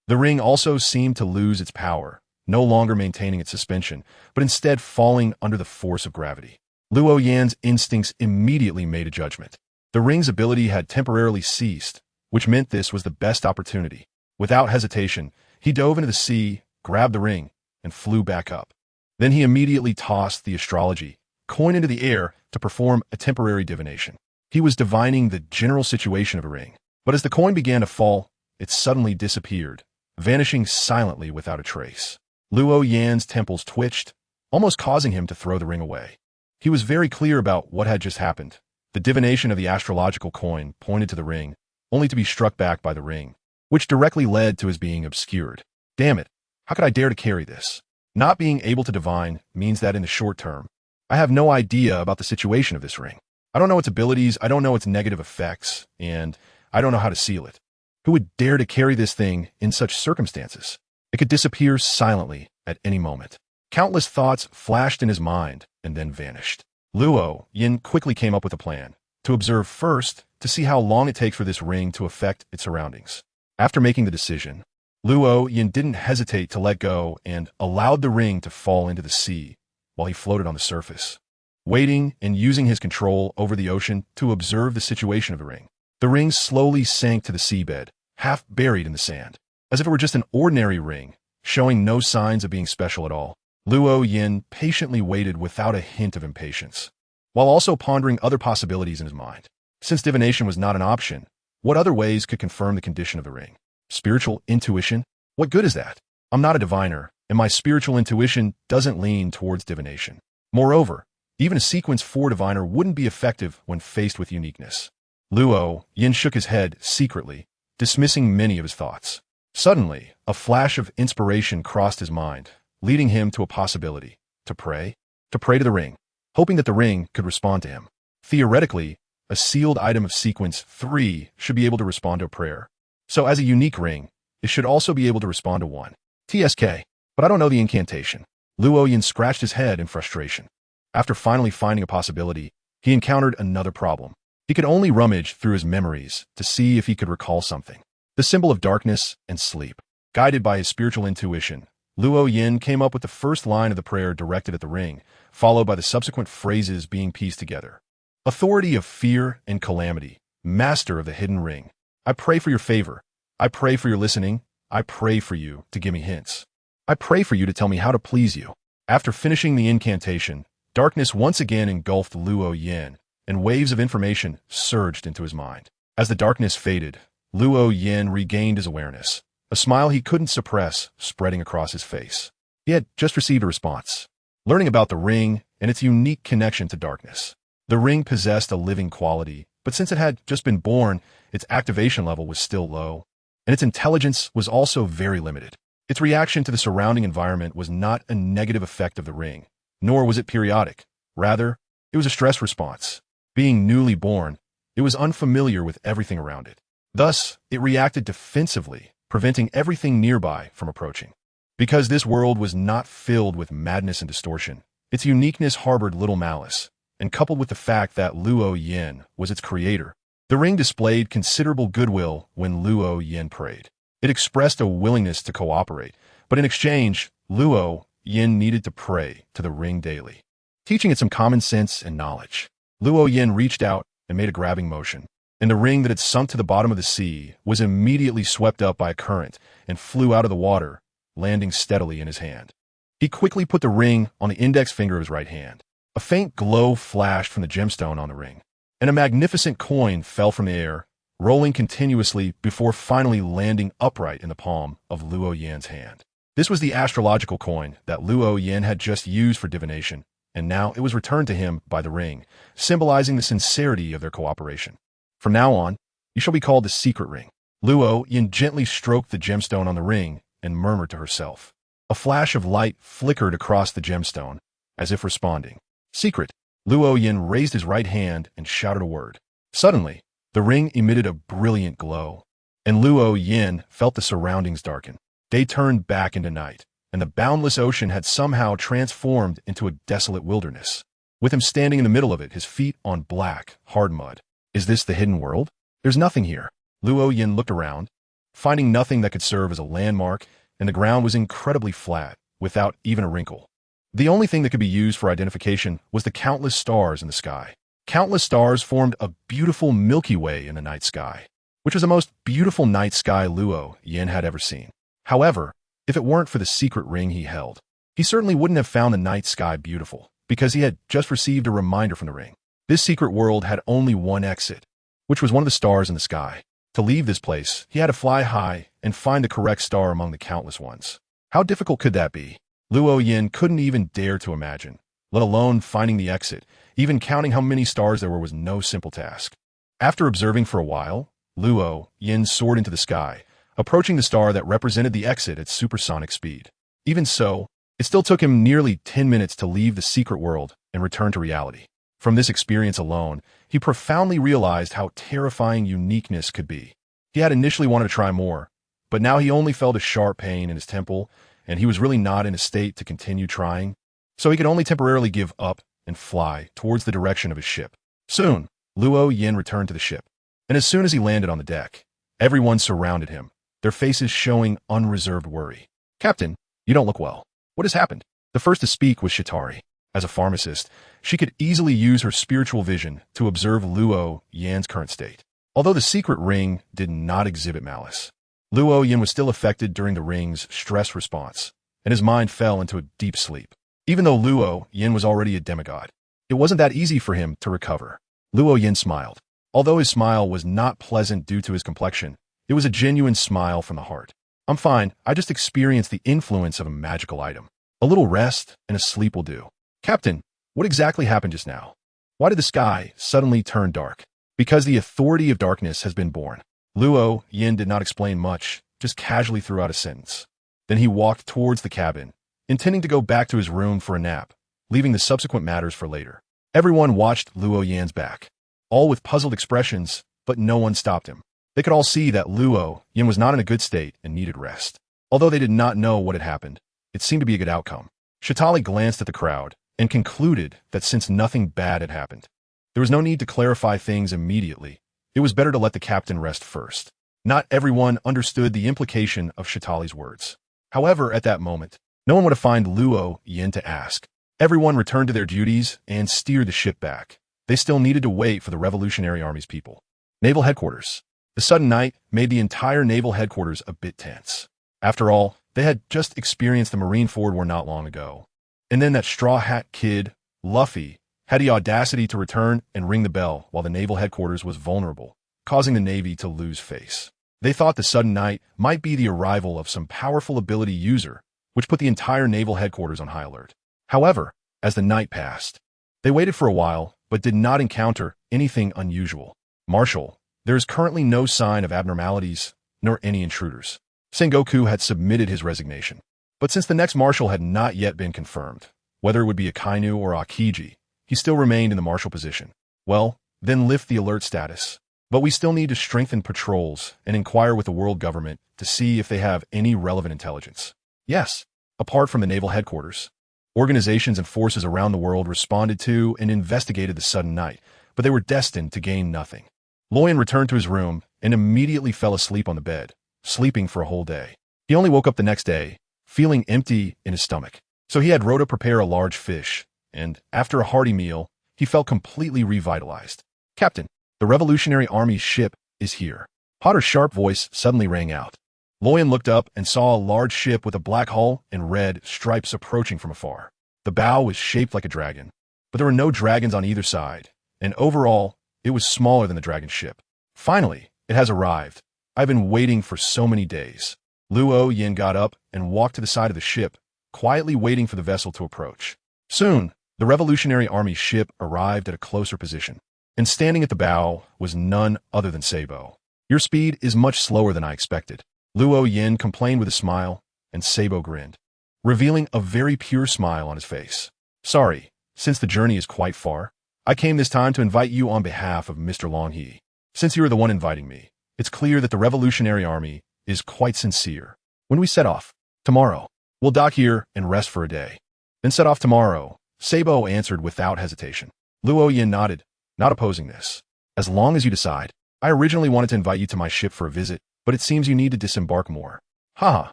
A: The ring also seemed to lose its power, no longer maintaining its suspension, but instead falling under the force of gravity. Luo Yan's instincts immediately made a judgment. The ring's ability had temporarily ceased, which meant this was the best opportunity. Without hesitation, he dove into the sea, grabbed the ring, and flew back up. Then he immediately tossed the astrology coin into the air to perform a temporary divination. He was divining the general situation of a ring, but as the coin began to fall, it suddenly disappeared, vanishing silently without a trace. Luo Yan's temples twitched, almost causing him to throw the ring away. He was very clear about what had just happened. The divination of the astrological coin pointed to the ring, only to be struck back by the ring, which directly led to his being obscured. Damn it, how could I dare to carry this? Not being able to divine means that in the short term, I have no idea about the situation of this ring. I don't know its abilities, I don't know its negative effects, and I don't know how to seal it. Who would dare to carry this thing in such circumstances? It could disappear silently at any moment. Countless thoughts flashed in his mind and then vanished. Luo Yan quickly came up with a plan, to observe first to see how long it takes for this ring to affect its surroundings. After making the decision, Luo Yan didn't hesitate to let go and allowed the ring to fall into the sea while he floated on the surface, waiting and using his control over the ocean to observe the situation of the ring. The ring slowly sank to the seabed, half buried in the sand, as if it were just an ordinary ring, showing no signs of being special at all. Luo Yan patiently waited without a hint of impatience, while also pondering other possibilities in his mind. Since divination was not an option, what other ways could confirm the condition of the ring? Spiritual intuition? What good is that? I'm not a diviner, and my spiritual intuition doesn't lean towards divination. Moreover, even a sequence 4 diviner wouldn't be effective when faced with uniqueness. Luo Yan shook his head secretly, dismissing many of his thoughts. Suddenly, a flash of inspiration crossed his mind, leading him to a possibility: to pray to the ring, hoping that the ring could respond to him. Theoretically, a sealed item of sequence 3 should be able to respond to a prayer. So as a unique ring, it should also be able to respond to one. TSK, but I don't know the incantation. Luo Yan scratched his head in frustration. After finally finding a possibility, he encountered another problem. He could only rummage through his memories to see if he could recall something. The symbol of darkness and sleep. Guided by his spiritual intuition, Luo Yan came up with the first line of the prayer directed at the ring, followed by the subsequent phrases being pieced together. Authority of fear and calamity, master of the hidden ring, I pray for your favor. I pray for your listening. I pray for you to give me hints. I pray for you to tell me how to please you. After finishing the incantation, Darkness once again engulfed Luo Yin, and waves of information surged into his mind. As the darkness faded, Luo Yin regained his awareness, a smile he couldn't suppress spreading across his face. He had just received a response, learning about the ring and its unique connection to darkness. The ring possessed a living quality, but since it had just been born, its activation level was still low, and its intelligence was also very limited. Its reaction to the surrounding environment was not a negative effect of the ring, nor was it periodic. Rather, it was a stress response. Being newly born, it was unfamiliar with everything around it. Thus, it reacted defensively, preventing everything nearby from approaching. Because this world was not filled with madness and distortion, its uniqueness harbored little malice, and coupled with the fact that Luo Yin was its creator, the ring displayed considerable goodwill when Luo Yin prayed. It expressed a willingness to cooperate, but in exchange, Luo Yin needed to pray to the ring daily, teaching it some common sense and knowledge. Luo Yin reached out and made a grabbing motion, and the ring that had sunk to the bottom of the sea was immediately swept up by a current and flew out of the water, landing steadily in his hand. He quickly put the ring on the index finger of his right hand. A faint glow flashed from the gemstone on the ring, and a magnificent coin fell from the air, rolling continuously before finally landing upright in the palm of Luo Yin's hand. This was the astrological coin that Luo Yin had just used for divination, and now it was returned to him by the ring, symbolizing the sincerity of their cooperation. From now on, you shall be called the Secret Ring. Luo Yin gently stroked the gemstone on the ring and murmured to herself. A flash of light flickered across the gemstone, as if responding. Secret. Luo Yin raised his right hand and shouted a word. Suddenly, the ring emitted a brilliant glow, and Luo Yin felt the surroundings darken. Day turned back into night, and the boundless ocean had somehow transformed into a desolate wilderness, with him standing in the middle of it, his feet on black, hard mud. Is this the hidden world? There's nothing here. Luo Yin looked around, finding nothing that could serve as a landmark, and the ground was incredibly flat, without even a wrinkle. The only thing that could be used for identification was the countless stars in the sky. Countless stars formed a beautiful Milky Way in the night sky, which was the most beautiful night sky Luo Yin had ever seen. However, if it weren't for the secret ring he held, he certainly wouldn't have found the night sky beautiful, because he had just received a reminder from the ring. This secret world had only one exit, which was one of the stars in the sky. To leave this place, he had to fly high and find the correct star among the countless ones. How difficult could that be? Luo Yin couldn't even dare to imagine, let alone finding the exit. Even counting how many stars there were was no simple task. After observing for a while, Luo Yin soared into the sky, approaching the star that represented the exit at supersonic speed. Even so, it still took him nearly 10 minutes to leave the secret world and return to reality. From this experience alone, he profoundly realized how terrifying uniqueness could be. He had initially wanted to try more, but now he only felt a sharp pain in his temple, and he was really not in a state to continue trying, so he could only temporarily give up and fly towards the direction of his ship. Soon, Luo Yin returned to the ship, and as soon as he landed on the deck, everyone surrounded him, their faces showing unreserved worry. Captain, you don't look well. What has happened? The first to speak was Shitari. As a pharmacist, she could easily use her spiritual vision to observe Luo Yin's current state. Although the secret ring did not exhibit malice, Luo Yin was still affected during the ring's stress response, and his mind fell into a deep sleep. Even though Luo Yin was already a demigod, it wasn't that easy for him to recover. Luo Yin smiled. Although his smile was not pleasant due to his complexion, it was a genuine smile from the heart. I'm fine, I just experienced the influence of a magical item. A little rest and a sleep will do. Captain, what exactly happened just now? Why did the sky suddenly turn dark? Because the authority of darkness has been born. Luo Yin did not explain much, just casually threw out a sentence. Then he walked towards the cabin, intending to go back to his room for a nap, leaving the subsequent matters for later. Everyone watched Luo Yin's back, all with puzzled expressions, but no one stopped him. They could all see that Luo Yin was not in a good state and needed rest. Although they did not know what had happened, it seemed to be a good outcome. Shitali glanced at the crowd and concluded that since nothing bad had happened, there was no need to clarify things immediately. It was better to let the captain rest first. Not everyone understood the implication of Shitali's words. However, at that moment, no one would have found Luo Yin to ask. Everyone returned to their duties and steered the ship back. They still needed to wait for the Revolutionary Army's people. Naval headquarters. The sudden night made the entire naval headquarters a bit tense. After all, they had just experienced the Marine Ford War not long ago. And then that straw hat kid Luffy had the audacity to return and ring the bell while the naval headquarters was vulnerable, causing the Navy to lose face. They thought the sudden night might be the arrival of some powerful ability user, which put the entire naval headquarters on high alert. However, as the night passed, they waited for a while but did not encounter anything unusual. Marshal, there is currently no sign of abnormalities nor any intruders. Sengoku had submitted his resignation. But since the next marshal had not yet been confirmed, whether it would be Akainu or Akiji, he still remained in the marshal position. Well, then lift the alert status. But we still need to strengthen patrols and inquire with the world government to see if they have any relevant intelligence. Yes, apart from the naval headquarters. Organizations and forces around the world responded to and investigated the sudden night, but they were destined to gain nothing. Loyan returned to his room and immediately fell asleep on the bed, sleeping for a whole day. He only woke up the next day, feeling empty in his stomach. So he had Rhoda prepare a large fish, and after a hearty meal, he felt completely revitalized. Captain, the Revolutionary Army's ship is here. Potter's sharp voice suddenly rang out. Loyan looked up and saw a large ship with a black hull and red stripes approaching from afar. The bow was shaped like a dragon, but there were no dragons on either side, and overall, it was smaller than the dragon ship. Finally, it has arrived. I've been waiting for so many days. Luo Yin got up and walked to the side of the ship, quietly waiting for the vessel to approach. Soon, the Revolutionary Army's ship arrived at a closer position, and standing at the bow was none other than Sabo. Your speed is much slower than I expected. Luo Yin complained with a smile, and Sabo grinned, revealing a very pure smile on his face. Sorry, since the journey is quite far, I came this time to invite you on behalf of Mr. Longhe. Since you are the one inviting me, it's clear that the Revolutionary Army is quite sincere. When we set off, tomorrow, we'll dock here and rest for a day. Then set off tomorrow, Sabo answered without hesitation. Luo Yin nodded, not opposing this. As long as you decide. I originally wanted to invite you to my ship for a visit, but it seems you need to disembark more. Haha,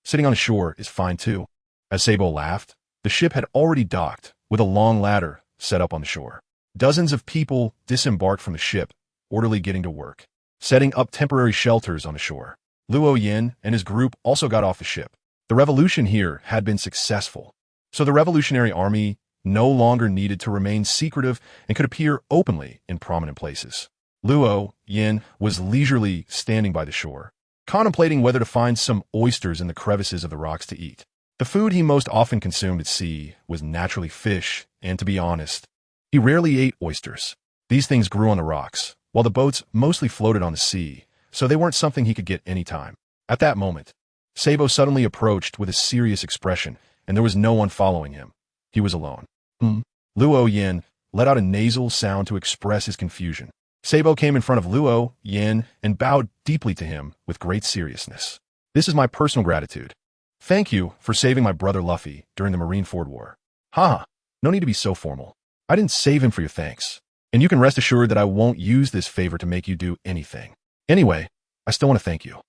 A: sitting on the shore is fine too. As Sabo laughed, the ship had already docked, with a long ladder set up on the shore. Dozens of people disembarked from the ship, orderly getting to work, setting up temporary shelters on the shore. Luo Yin and his group also got off the ship. The revolution here had been successful, so the Revolutionary Army no longer needed to remain secretive and could appear openly in prominent places. Luo Yin was leisurely standing by the shore, contemplating whether to find some oysters in the crevices of the rocks to eat. The food he most often consumed at sea was naturally fish, and to be honest, he rarely ate oysters. These things grew on the rocks, while the boats mostly floated on the sea, so they weren't something he could get any time. At that moment, Sabo suddenly approached with a serious expression, and there was no one following him. He was alone. Luo Yin let out a nasal sound to express his confusion. Sabo came in front of Luo Yin and bowed deeply to him with great seriousness. This is my personal gratitude. Thank you for saving my brother Luffy during the Marineford War. Haha, no need to be so formal. I didn't save him for your thanks, and you can rest assured that I won't use this favor to make you do anything. Anyway, I still want to thank you.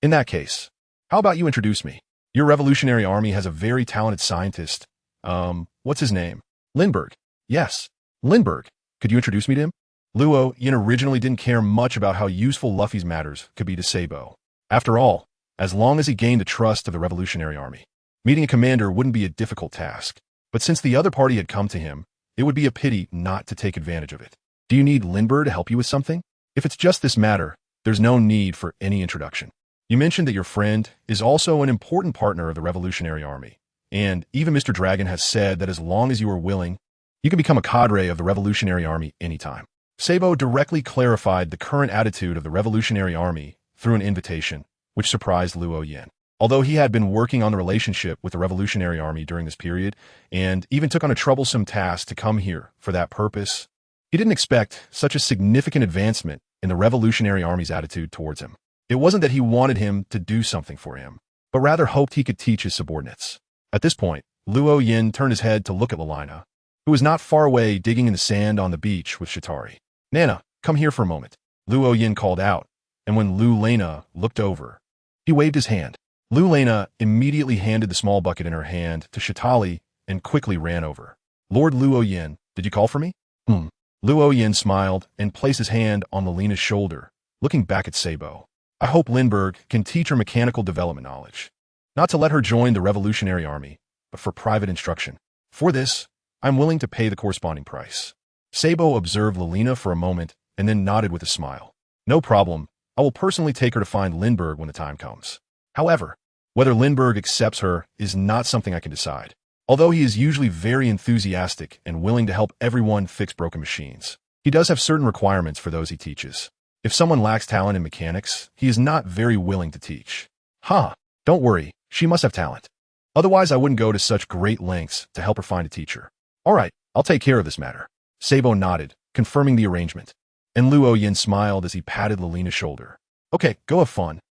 A: In that case, how about you introduce me? Your Revolutionary Army has a very talented scientist. What's his name? Lindbergh. Yes, Lindbergh. Could you introduce me to him? Luo Yin originally didn't care much about how useful Luffy's matters could be to Sabo. After all, as long as he gained the trust of the Revolutionary Army, meeting a commander wouldn't be a difficult task. But since the other party had come to him, it would be a pity not to take advantage of it. Do you need Lindbergh to help you with something? If it's just this matter, there's no need for any introduction. You mentioned that your friend is also an important partner of the Revolutionary Army, and even Mr. Dragon has said that as long as you are willing, you can become a cadre of the Revolutionary Army anytime. Sabo directly clarified the current attitude of the Revolutionary Army through an invitation, which surprised Luo Yin. Although he had been working on the relationship with the Revolutionary Army during this period, and even took on a troublesome task to come here for that purpose, he didn't expect such a significant advancement in the Revolutionary Army's attitude towards him. It wasn't that he wanted him to do something for him, but rather hoped he could teach his subordinates. At this point, Luo Yin turned his head to look at Lalina, who was not far away digging in the sand on the beach with Shitari. Nana, come here for a moment. Luo Yin called out, and when Lu Lena looked over, he waved his hand. Lu Lena immediately handed the small bucket in her hand to Shitali and quickly ran over. Lord Luo Yin, did you call for me? Luo Yin smiled and placed his hand on Lalina's shoulder, looking back at Sabo. I hope Lindbergh can teach her mechanical development knowledge. Not to let her join the Revolutionary Army, but for private instruction. For this, I'm willing to pay the corresponding price. Sabo observed Lelina for a moment and then nodded with a smile. No problem. I will personally take her to find Lindbergh when the time comes. However, whether Lindbergh accepts her is not something I can decide. Although he is usually very enthusiastic and willing to help everyone fix broken machines, he does have certain requirements for those he teaches. If someone lacks talent in mechanics, he is not very willing to teach. Don't worry, she must have talent. Otherwise, I wouldn't go to such great lengths to help her find a teacher. All right, I'll take care of this matter. Sabo nodded, confirming the arrangement. And Luo Yin smiled as he patted Lelina's shoulder. Okay, go have fun.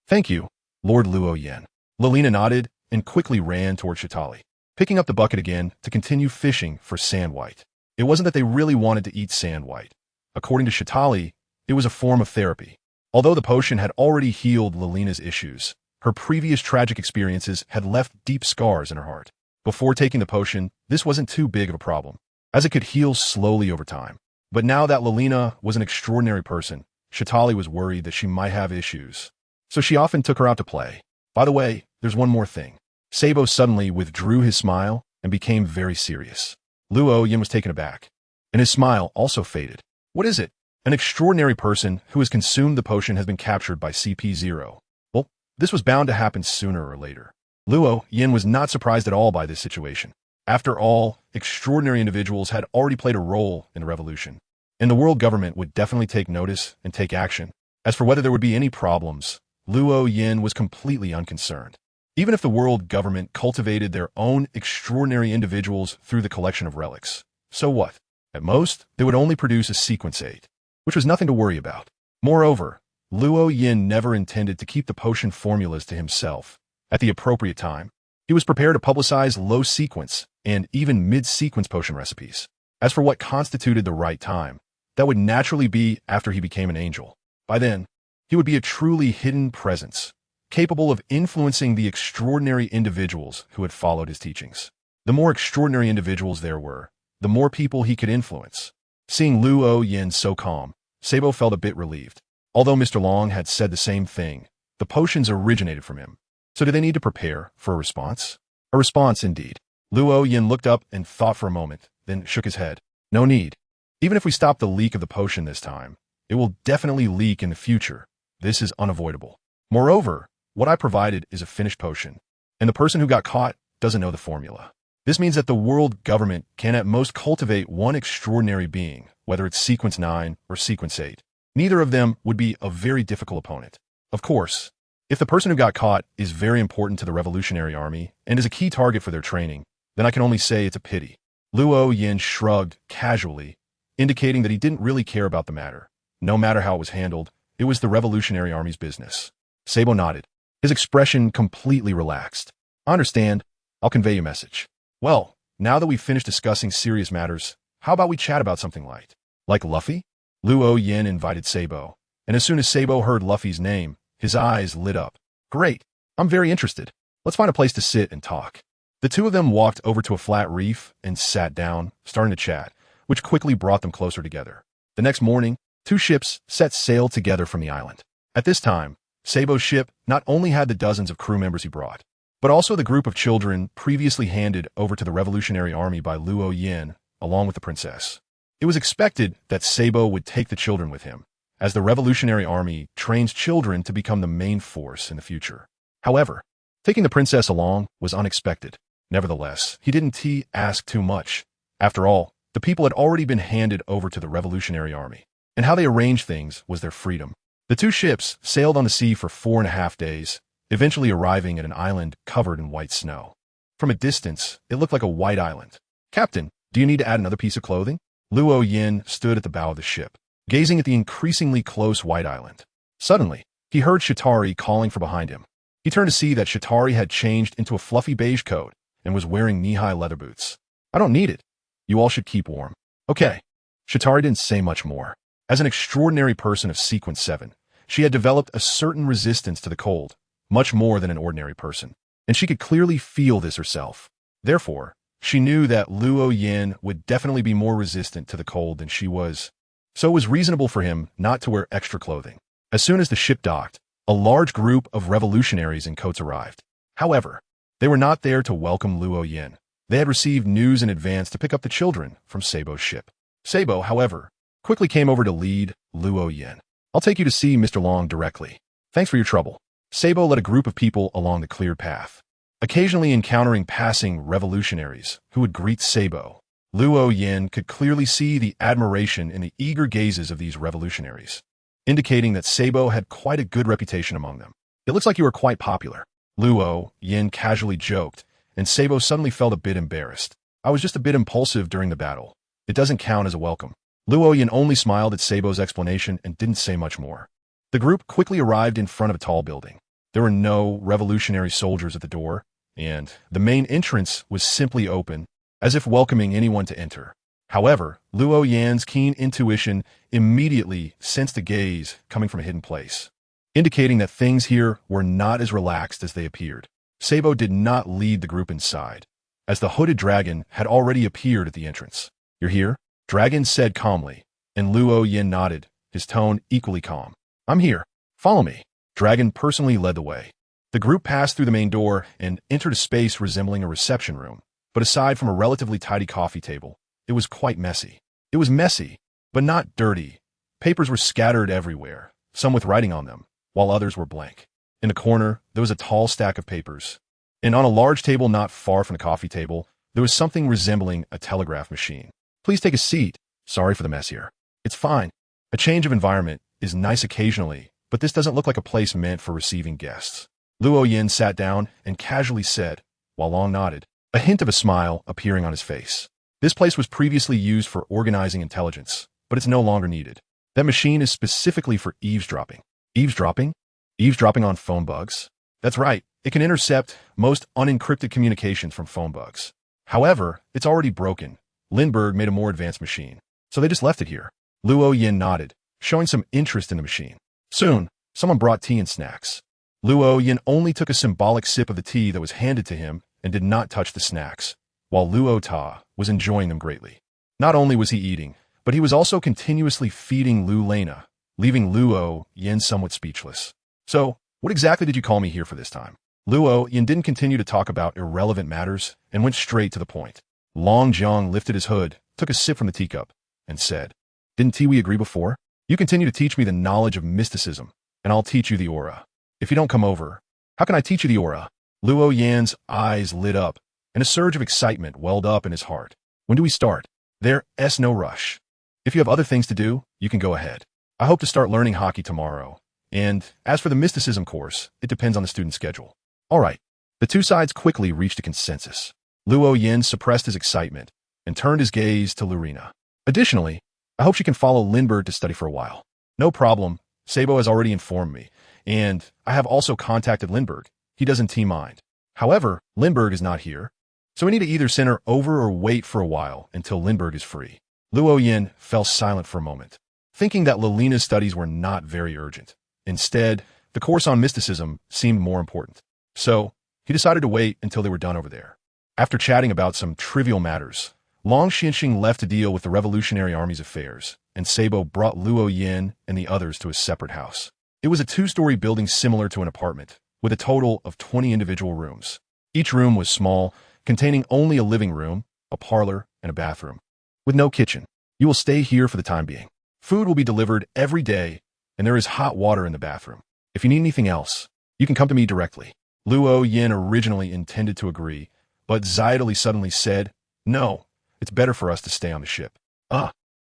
A: Thank you, Lord Luo Yin. Lelina nodded and quickly ran toward Shitali, picking up the bucket again to continue fishing for sand white. It wasn't that they really wanted to eat sand white. According to Shitali, it was a form of therapy. Although the potion had already healed Lelina's issues, her previous tragic experiences had left deep scars in her heart. Before taking the potion, this wasn't too big of a problem, as it could heal slowly over time. But now that Lelina was an extraordinary person, Shitali was worried that she might have issues. So she often took her out to play. By the way, there's one more thing. Sabo suddenly withdrew his smile and became very serious. Luo Yin was taken aback, and his smile also faded. What is it? An extraordinary person who has consumed the potion has been captured by CP0. Well, this was bound to happen sooner or later. Luo Yin was not surprised at all by this situation. After all, extraordinary individuals had already played a role in the revolution, and the world government would definitely take notice and take action. As for whether there would be any problems, Luo Yin was completely unconcerned. Even if the world government cultivated their own extraordinary individuals through the collection of relics, so what? At most, they would only produce a sequence 8, which was nothing to worry about. Moreover, Luo Yin never intended to keep the potion formulas to himself. At the appropriate time, he was prepared to publicize low-sequence and even mid-sequence potion recipes. As for what constituted the right time, that would naturally be after he became an angel. By then, he would be a truly hidden presence, capable of influencing the extraordinary individuals who had followed his teachings. The more extraordinary individuals there were, the more people he could influence. Seeing Luo Yin so calm, Sabo felt a bit relieved. Although Mr. Long had said the same thing, the potions originated from him. So do they need to prepare for a response? A response indeed. Luo Yin looked up and thought for a moment, then shook his head. No need. Even if we stop the leak of the potion this time, it will definitely leak in the future. This is unavoidable. Moreover, what I provided is a finished potion, and the person who got caught doesn't know the formula. This means that the world government can at most cultivate one extraordinary being, whether it's sequence 9 or sequence 8. Neither of them would be a very difficult opponent. Of course, if the person who got caught is very important to the Revolutionary Army and is a key target for their training, then I can only say it's a pity. Luo Yin shrugged casually, indicating that he didn't really care about the matter. No matter how it was handled, it was the Revolutionary Army's business. Sabo nodded, his expression completely relaxed. I understand. I'll convey your message. Well, now that we've finished discussing serious matters, how about we chat about something light? Like Luffy? Luo Yin invited Sabo, and as soon as Sabo heard Luffy's name, his eyes lit up. Great. I'm very interested. Let's find a place to sit and talk. The two of them walked over to a flat reef and sat down, starting to chat, which quickly brought them closer together. The next morning, two ships set sail together from the island. At this time, Sabo's ship not only had the dozens of crew members he brought, but also the group of children previously handed over to the Revolutionary Army by Luo Yin, along with the princess. It was expected that Sabo would take the children with him, as the Revolutionary Army trains children to become the main force in the future. However, taking the princess along was unexpected. Nevertheless, he didn't ask too much. After all, the people had already been handed over to the Revolutionary Army, and how they arranged things was their freedom. The two ships sailed on the sea for 4.5 days, eventually arriving at an island covered in white snow. From a distance, it looked like a white island. Captain, do you need to add another piece of clothing? Luo Yin stood at the bow of the ship, gazing at the increasingly close white island. Suddenly, he heard Shitari calling from behind him. He turned to see that Shitari had changed into a fluffy beige coat and was wearing knee-high leather boots. I don't need it. You all should keep warm. Okay. Shitari didn't say much more. As an extraordinary person of Sequence 7, she had developed a certain resistance to the cold, much more than an ordinary person, and she could clearly feel this herself. Therefore, she knew that Luo Yin would definitely be more resistant to the cold than she was, so it was reasonable for him not to wear extra clothing. As soon as the ship docked, a large group of revolutionaries in coats arrived. However, they were not there to welcome Luo Yin. They had received news in advance to pick up the children from Sabo's ship. Sabo, however, quickly came over to lead Luo Yin. I'll take you to see Mr. Long directly. Thanks for your trouble. Sabo led a group of people along the cleared path, occasionally encountering passing revolutionaries who would greet Sabo. Luo Yin could clearly see the admiration in the eager gazes of these revolutionaries, indicating that Sabo had quite a good reputation among them. It looks like you are quite popular. Luo Yin casually joked, and Sabo suddenly felt a bit embarrassed. I was just a bit impulsive during the battle. It doesn't count as a welcome. Luo Yin only smiled at Sabo's explanation and didn't say much more. The group quickly arrived in front of a tall building. There were no revolutionary soldiers at the door, and the main entrance was simply open, as if welcoming anyone to enter. However, Luo Yan's keen intuition immediately sensed a gaze coming from a hidden place, indicating that things here were not as relaxed as they appeared. Sabo did not lead the group inside, as the hooded dragon had already appeared at the entrance. You're here? Dragon said calmly, and Luo Yin nodded, his tone equally calm. I'm here. Follow me. Dragon personally led the way. The group passed through the main door and entered a space resembling a reception room. But aside from a relatively tidy coffee table, it was quite messy. It was messy, but not dirty. Papers were scattered everywhere, some with writing on them, while others were blank. In the corner, there was a tall stack of papers. And on a large table not far from the coffee table, there was something resembling a telegraph machine. Please take a seat. Sorry for the mess here. It's fine. A change of environment is nice occasionally, but this doesn't look like a place meant for receiving guests. Luo Yin sat down and casually said, while Long nodded, a hint of a smile appearing on his face. This place was previously used for organizing intelligence, but it's no longer needed. That machine is specifically for eavesdropping. Eavesdropping? Eavesdropping on phone bugs? That's right. It can intercept most unencrypted communications from phone bugs. However, it's already broken. Lindbergh made a more advanced machine, so they just left it here. Luo Yin nodded, showing some interest in the machine. Soon, someone brought tea and snacks. Luo Yin only took a symbolic sip of the tea that was handed to him and did not touch the snacks, while Luo Ta was enjoying them greatly. Not only was he eating, but he was also continuously feeding Lu Lena, leaving Luo Yin somewhat speechless. So, what exactly did you call me here for this time? Luo Yin didn't continue to talk about irrelevant matters and went straight to the point. Long Jiang lifted his hood, took a sip from the teacup, and said, Didn't we agree before? You continue to teach me the knowledge of mysticism, and I'll teach you the aura. If you don't come over, how can I teach you the aura? Luo Yan's eyes lit up, and a surge of excitement welled up in his heart. When do we start? There's no rush. If you have other things to do, you can go ahead. I hope to start learning hockey tomorrow. And as for the mysticism course, it depends on the student's schedule. All right. The two sides quickly reached a consensus. Luo Yin suppressed his excitement and turned his gaze to Lurina. Additionally, I hope she can follow Lindbergh to study for a while. No problem. Sabo has already informed me, and I have also contacted Lindbergh. He doesn't mind. However, Lindbergh is not here, so we need to either send her over or wait for a while until Lindbergh is free. Luo Yin fell silent for a moment, thinking that Lilina's studies were not very urgent. Instead, the course on mysticism seemed more important. So, he decided to wait until they were done over there. After chatting about some trivial matters, Long Xianxing left to deal with the Revolutionary Army's affairs, and Sabo brought Luo Yin and the others to a separate house. It was a two-story building similar to an apartment, with a total of 20 individual rooms. Each room was small, containing only a living room, a parlor, and a bathroom. With no kitchen. You will stay here for the time being. Food will be delivered every day, and there is hot water in the bathroom. If you need anything else, you can come to me directly. Luo Yin originally intended to agree, but Zidali suddenly said, No, it's better for us to stay on the ship.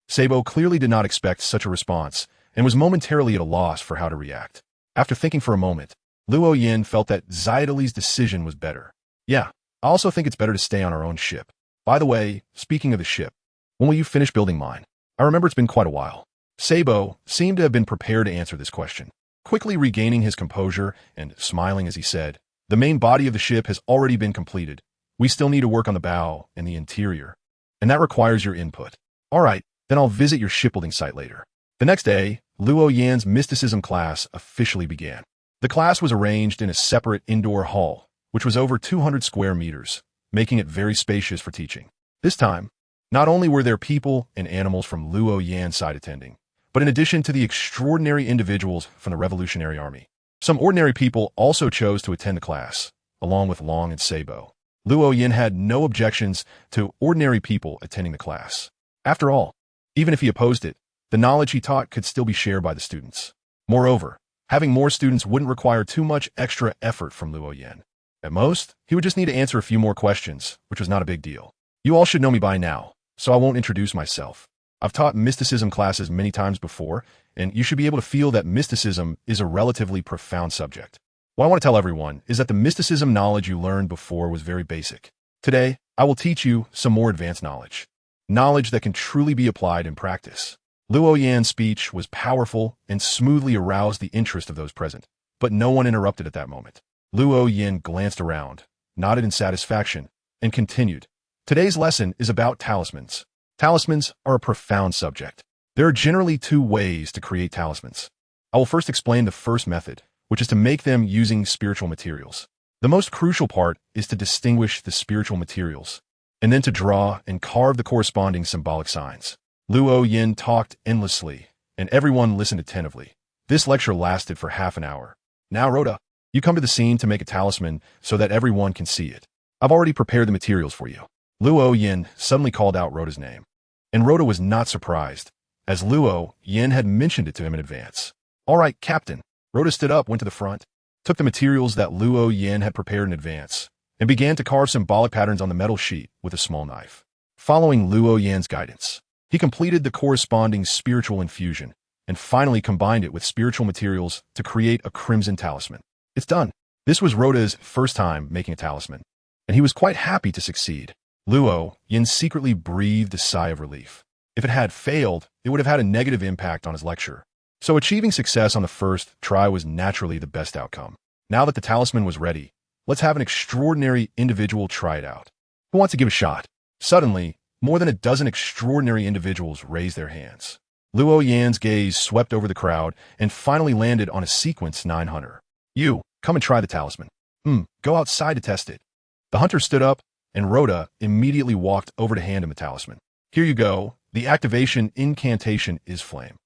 A: Sabo clearly did not expect such a response, and was momentarily at a loss for how to react. After thinking for a moment, Luo Yin felt that Zidali's decision was better. Yeah, I also think it's better to stay on our own ship. By the way, speaking of the ship, when will you finish building mine? I remember it's been quite a while. Sabo seemed to have been prepared to answer this question, quickly regaining his composure and smiling as he said, The main body of the ship has already been completed. We still need to work on the bow and the interior, and that requires your input. All right, then I'll visit your shipbuilding site later. The next day, Luo Yan's mysticism class officially began. The class was arranged in a separate indoor hall, which was over 200 square meters, making it very spacious for teaching. This time, not only were there people and animals from Luo Yan's side attending, but in addition to the extraordinary individuals from the Revolutionary Army, some ordinary people also chose to attend the class, along with Long and Sabo. Luo Yin had no objections to ordinary people attending the class. After all, even if he opposed it, the knowledge he taught could still be shared by the students. Moreover, having more students wouldn't require too much extra effort from Luo Yin. At most, he would just need to answer a few more questions, which was not a big deal. You all should know me by now, so I won't introduce myself. I've taught mysticism classes many times before, and you should be able to feel that mysticism is a relatively profound subject. What I want to tell everyone is that the mysticism knowledge you learned before was very basic. Today, I will teach you some more advanced knowledge. Knowledge that can truly be applied in practice. Luo Yan's speech was powerful and smoothly aroused the interest of those present, but no one interrupted at that moment. Luo Yin glanced around, nodded in satisfaction, and continued. Today's lesson is about talismans. Talismans are a profound subject. There are generally two ways to create talismans. I will first explain the first method, which is to make them using spiritual materials. The most crucial part is to distinguish the spiritual materials, and then to draw and carve the corresponding symbolic signs. Luo Yin talked endlessly, and everyone listened attentively. This lecture lasted for half an hour. Now, Rhoda, you come to the scene to make a talisman so that everyone can see it. I've already prepared the materials for you. Luo Yin suddenly called out Rhoda's name, and Rhoda was not surprised, as Luo Yin had mentioned it to him in advance. All right, Captain. Rhoda stood up, went to the front, took the materials that Luo Yin had prepared in advance, and began to carve symbolic patterns on the metal sheet with a small knife. Following Luo Yan's guidance, he completed the corresponding spiritual infusion and finally combined it with spiritual materials to create a crimson talisman. It's done. This was Rhoda's first time making a talisman, and he was quite happy to succeed. Luo Yin secretly breathed a sigh of relief. If it had failed, it would have had a negative impact on his lecture. So achieving success on the first try was naturally the best outcome. Now that the talisman was ready, let's have an extraordinary individual try it out. Who wants to give a shot? Suddenly, more than a dozen extraordinary individuals raised their hands. Luo Yan's gaze swept over the crowd and finally landed on a sequence 9 hunter. You, come and try the talisman. Go outside to test it. The hunter stood up, and Rhoda immediately walked over to hand him the talisman. Here you go. The activation incantation is flame.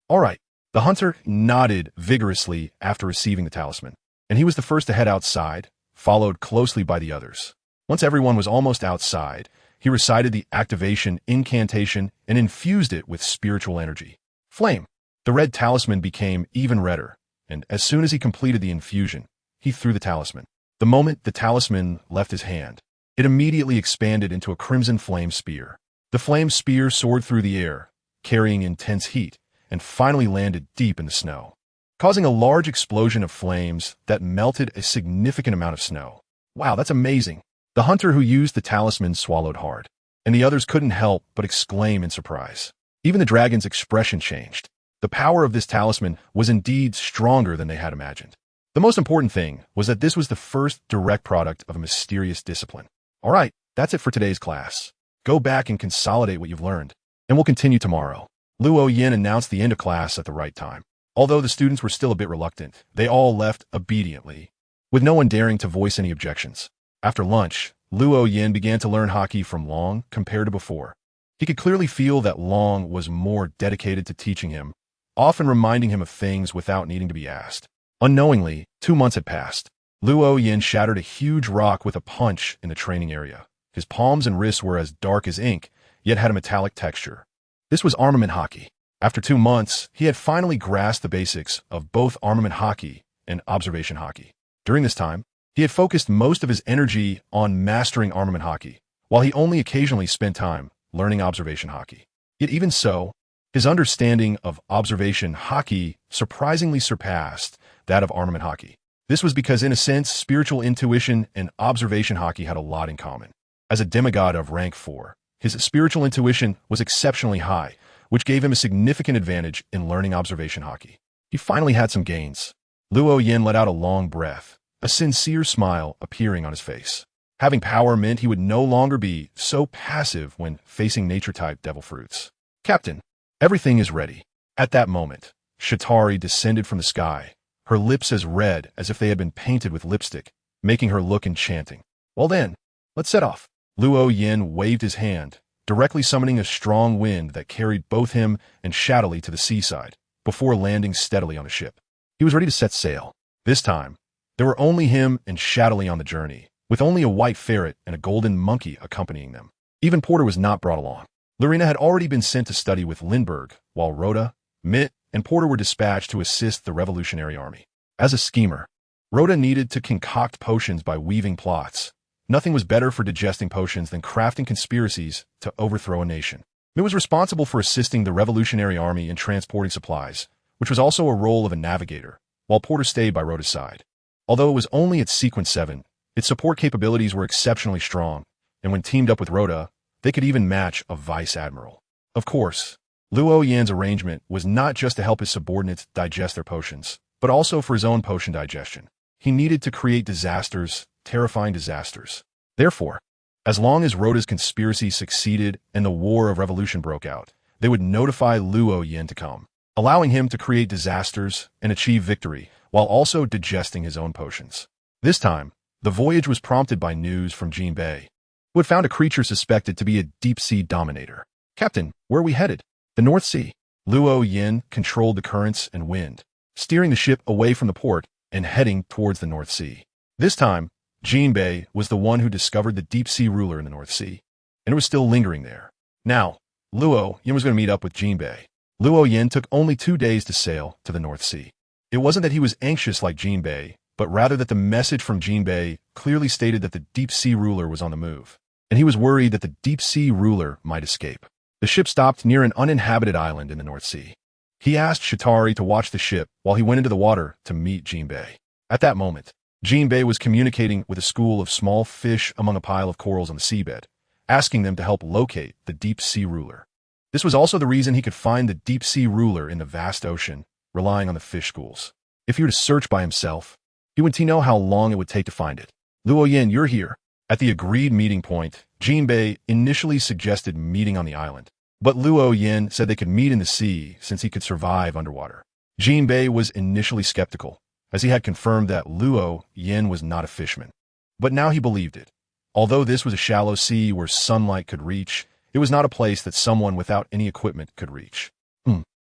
A: All right. The hunter nodded vigorously after receiving the talisman, and he was the first to head outside, followed closely by the others. Once everyone was almost outside, he recited the activation incantation and infused it with spiritual energy. Flame. The red talisman became even redder, and as soon as he completed the infusion, he threw the talisman. The moment the talisman left his hand, it immediately expanded into a crimson flame spear. The flame spear soared through the air, carrying intense heat, and finally landed deep in the snow, causing a large explosion of flames that melted a significant amount of snow. Wow, that's amazing. The hunter who used the talisman swallowed hard, and the others couldn't help but exclaim in surprise. Even the dragon's expression changed. The power of this talisman was indeed stronger than they had imagined. The most important thing was that this was the first direct product of a mysterious discipline. All right, that's it for today's class. Go back and consolidate what you've learned, and we'll continue tomorrow. Luo Yin announced the end of class at the right time. Although the students were still a bit reluctant, they all left obediently, with no one daring to voice any objections. After lunch, Luo Yin began to learn hockey from Long compared to before. He could clearly feel that Long was more dedicated to teaching him, often reminding him of things without needing to be asked. Unknowingly, 2 months had passed. Luo Yin shattered a huge rock with a punch in the training area. His palms and wrists were as dark as ink, yet had a metallic texture. This was armament hockey. After 2 months, he had finally grasped the basics of both armament hockey and observation hockey. During this time, he had focused most of his energy on mastering armament hockey, while he only occasionally spent time learning observation hockey. Yet even so, his understanding of observation hockey surprisingly surpassed that of armament hockey. This was because, in a sense, spiritual intuition and observation hockey had a lot in common. As a demigod of rank 4, his spiritual intuition was exceptionally high, which gave him a significant advantage in learning observation hockey. He finally had some gains. Luo Yin let out a long breath, a sincere smile appearing on his face. Having power meant he would no longer be so passive when facing nature-type devil fruits. Captain, everything is ready. At that moment, Shatari descended from the sky, her lips as red as if they had been painted with lipstick, making her look enchanting. Well then, let's set off. Luo Yin waved his hand, directly summoning a strong wind that carried both him and Shadowly to the seaside, before landing steadily on the ship. He was ready to set sail. This time, there were only him and Shadowly on the journey, with only a white ferret and a golden monkey accompanying them. Even Porter was not brought along. Lorena had already been sent to study with Lindbergh, while Rhoda, Mitt, and Porter were dispatched to assist the Revolutionary Army. As a schemer, Rhoda needed to concoct potions by weaving plots. Nothing was better for digesting potions than crafting conspiracies to overthrow a nation. Mitt was responsible for assisting the Revolutionary Army in transporting supplies, which was also a role of a navigator, while Porter stayed by Rhoda's side. Although it was only at Sequence 7, its support capabilities were exceptionally strong, and when teamed up with Rhoda, they could even match a vice admiral. Of course, Luo Yan's arrangement was not just to help his subordinates digest their potions, but also for his own potion digestion. He needed to create disasters, terrifying disasters. Therefore, as long as Rhoda's conspiracy succeeded and the War of Revolution broke out, they would notify Luo Yan to come, allowing him to create disasters and achieve victory while also digesting his own potions. This time, the voyage was prompted by news from Jinbei, who had found a creature suspected to be a deep-sea dominator. "Captain, where are we headed?" "The North Sea." Luo Yan controlled the currents and wind, steering the ship away from the port and heading towards the North Sea. This time, Jinbei was the one who discovered the deep-sea ruler in the North Sea, and it was still lingering there. Now, Luo Yan was going to meet up with Jinbei. Luo Yan took only 2 days to sail to the North Sea. It wasn't that he was anxious like Jinbei, but rather that the message from Jinbei clearly stated that the deep-sea ruler was on the move, and he was worried that the deep-sea ruler might escape. The ship stopped near an uninhabited island in the North Sea. He asked Shatari to watch the ship while he went into the water to meet Jinbei. At that moment, Jinbei was communicating with a school of small fish among a pile of corals on the seabed, asking them to help locate the deep-sea ruler. This was also the reason he could find the deep-sea ruler in the vast ocean, relying on the fish schools. If he were to search by himself, he would know how long it would take to find it. "Luo Yan, you're here." At the agreed meeting point, Jinbei initially suggested meeting on the island, but Luo Yan said they could meet in the sea since he could survive underwater. Jinbei was initially skeptical, as he had confirmed that Luo Yan was not a fisherman. But now he believed it. Although this was a shallow sea where sunlight could reach, it was not a place that someone without any equipment could reach.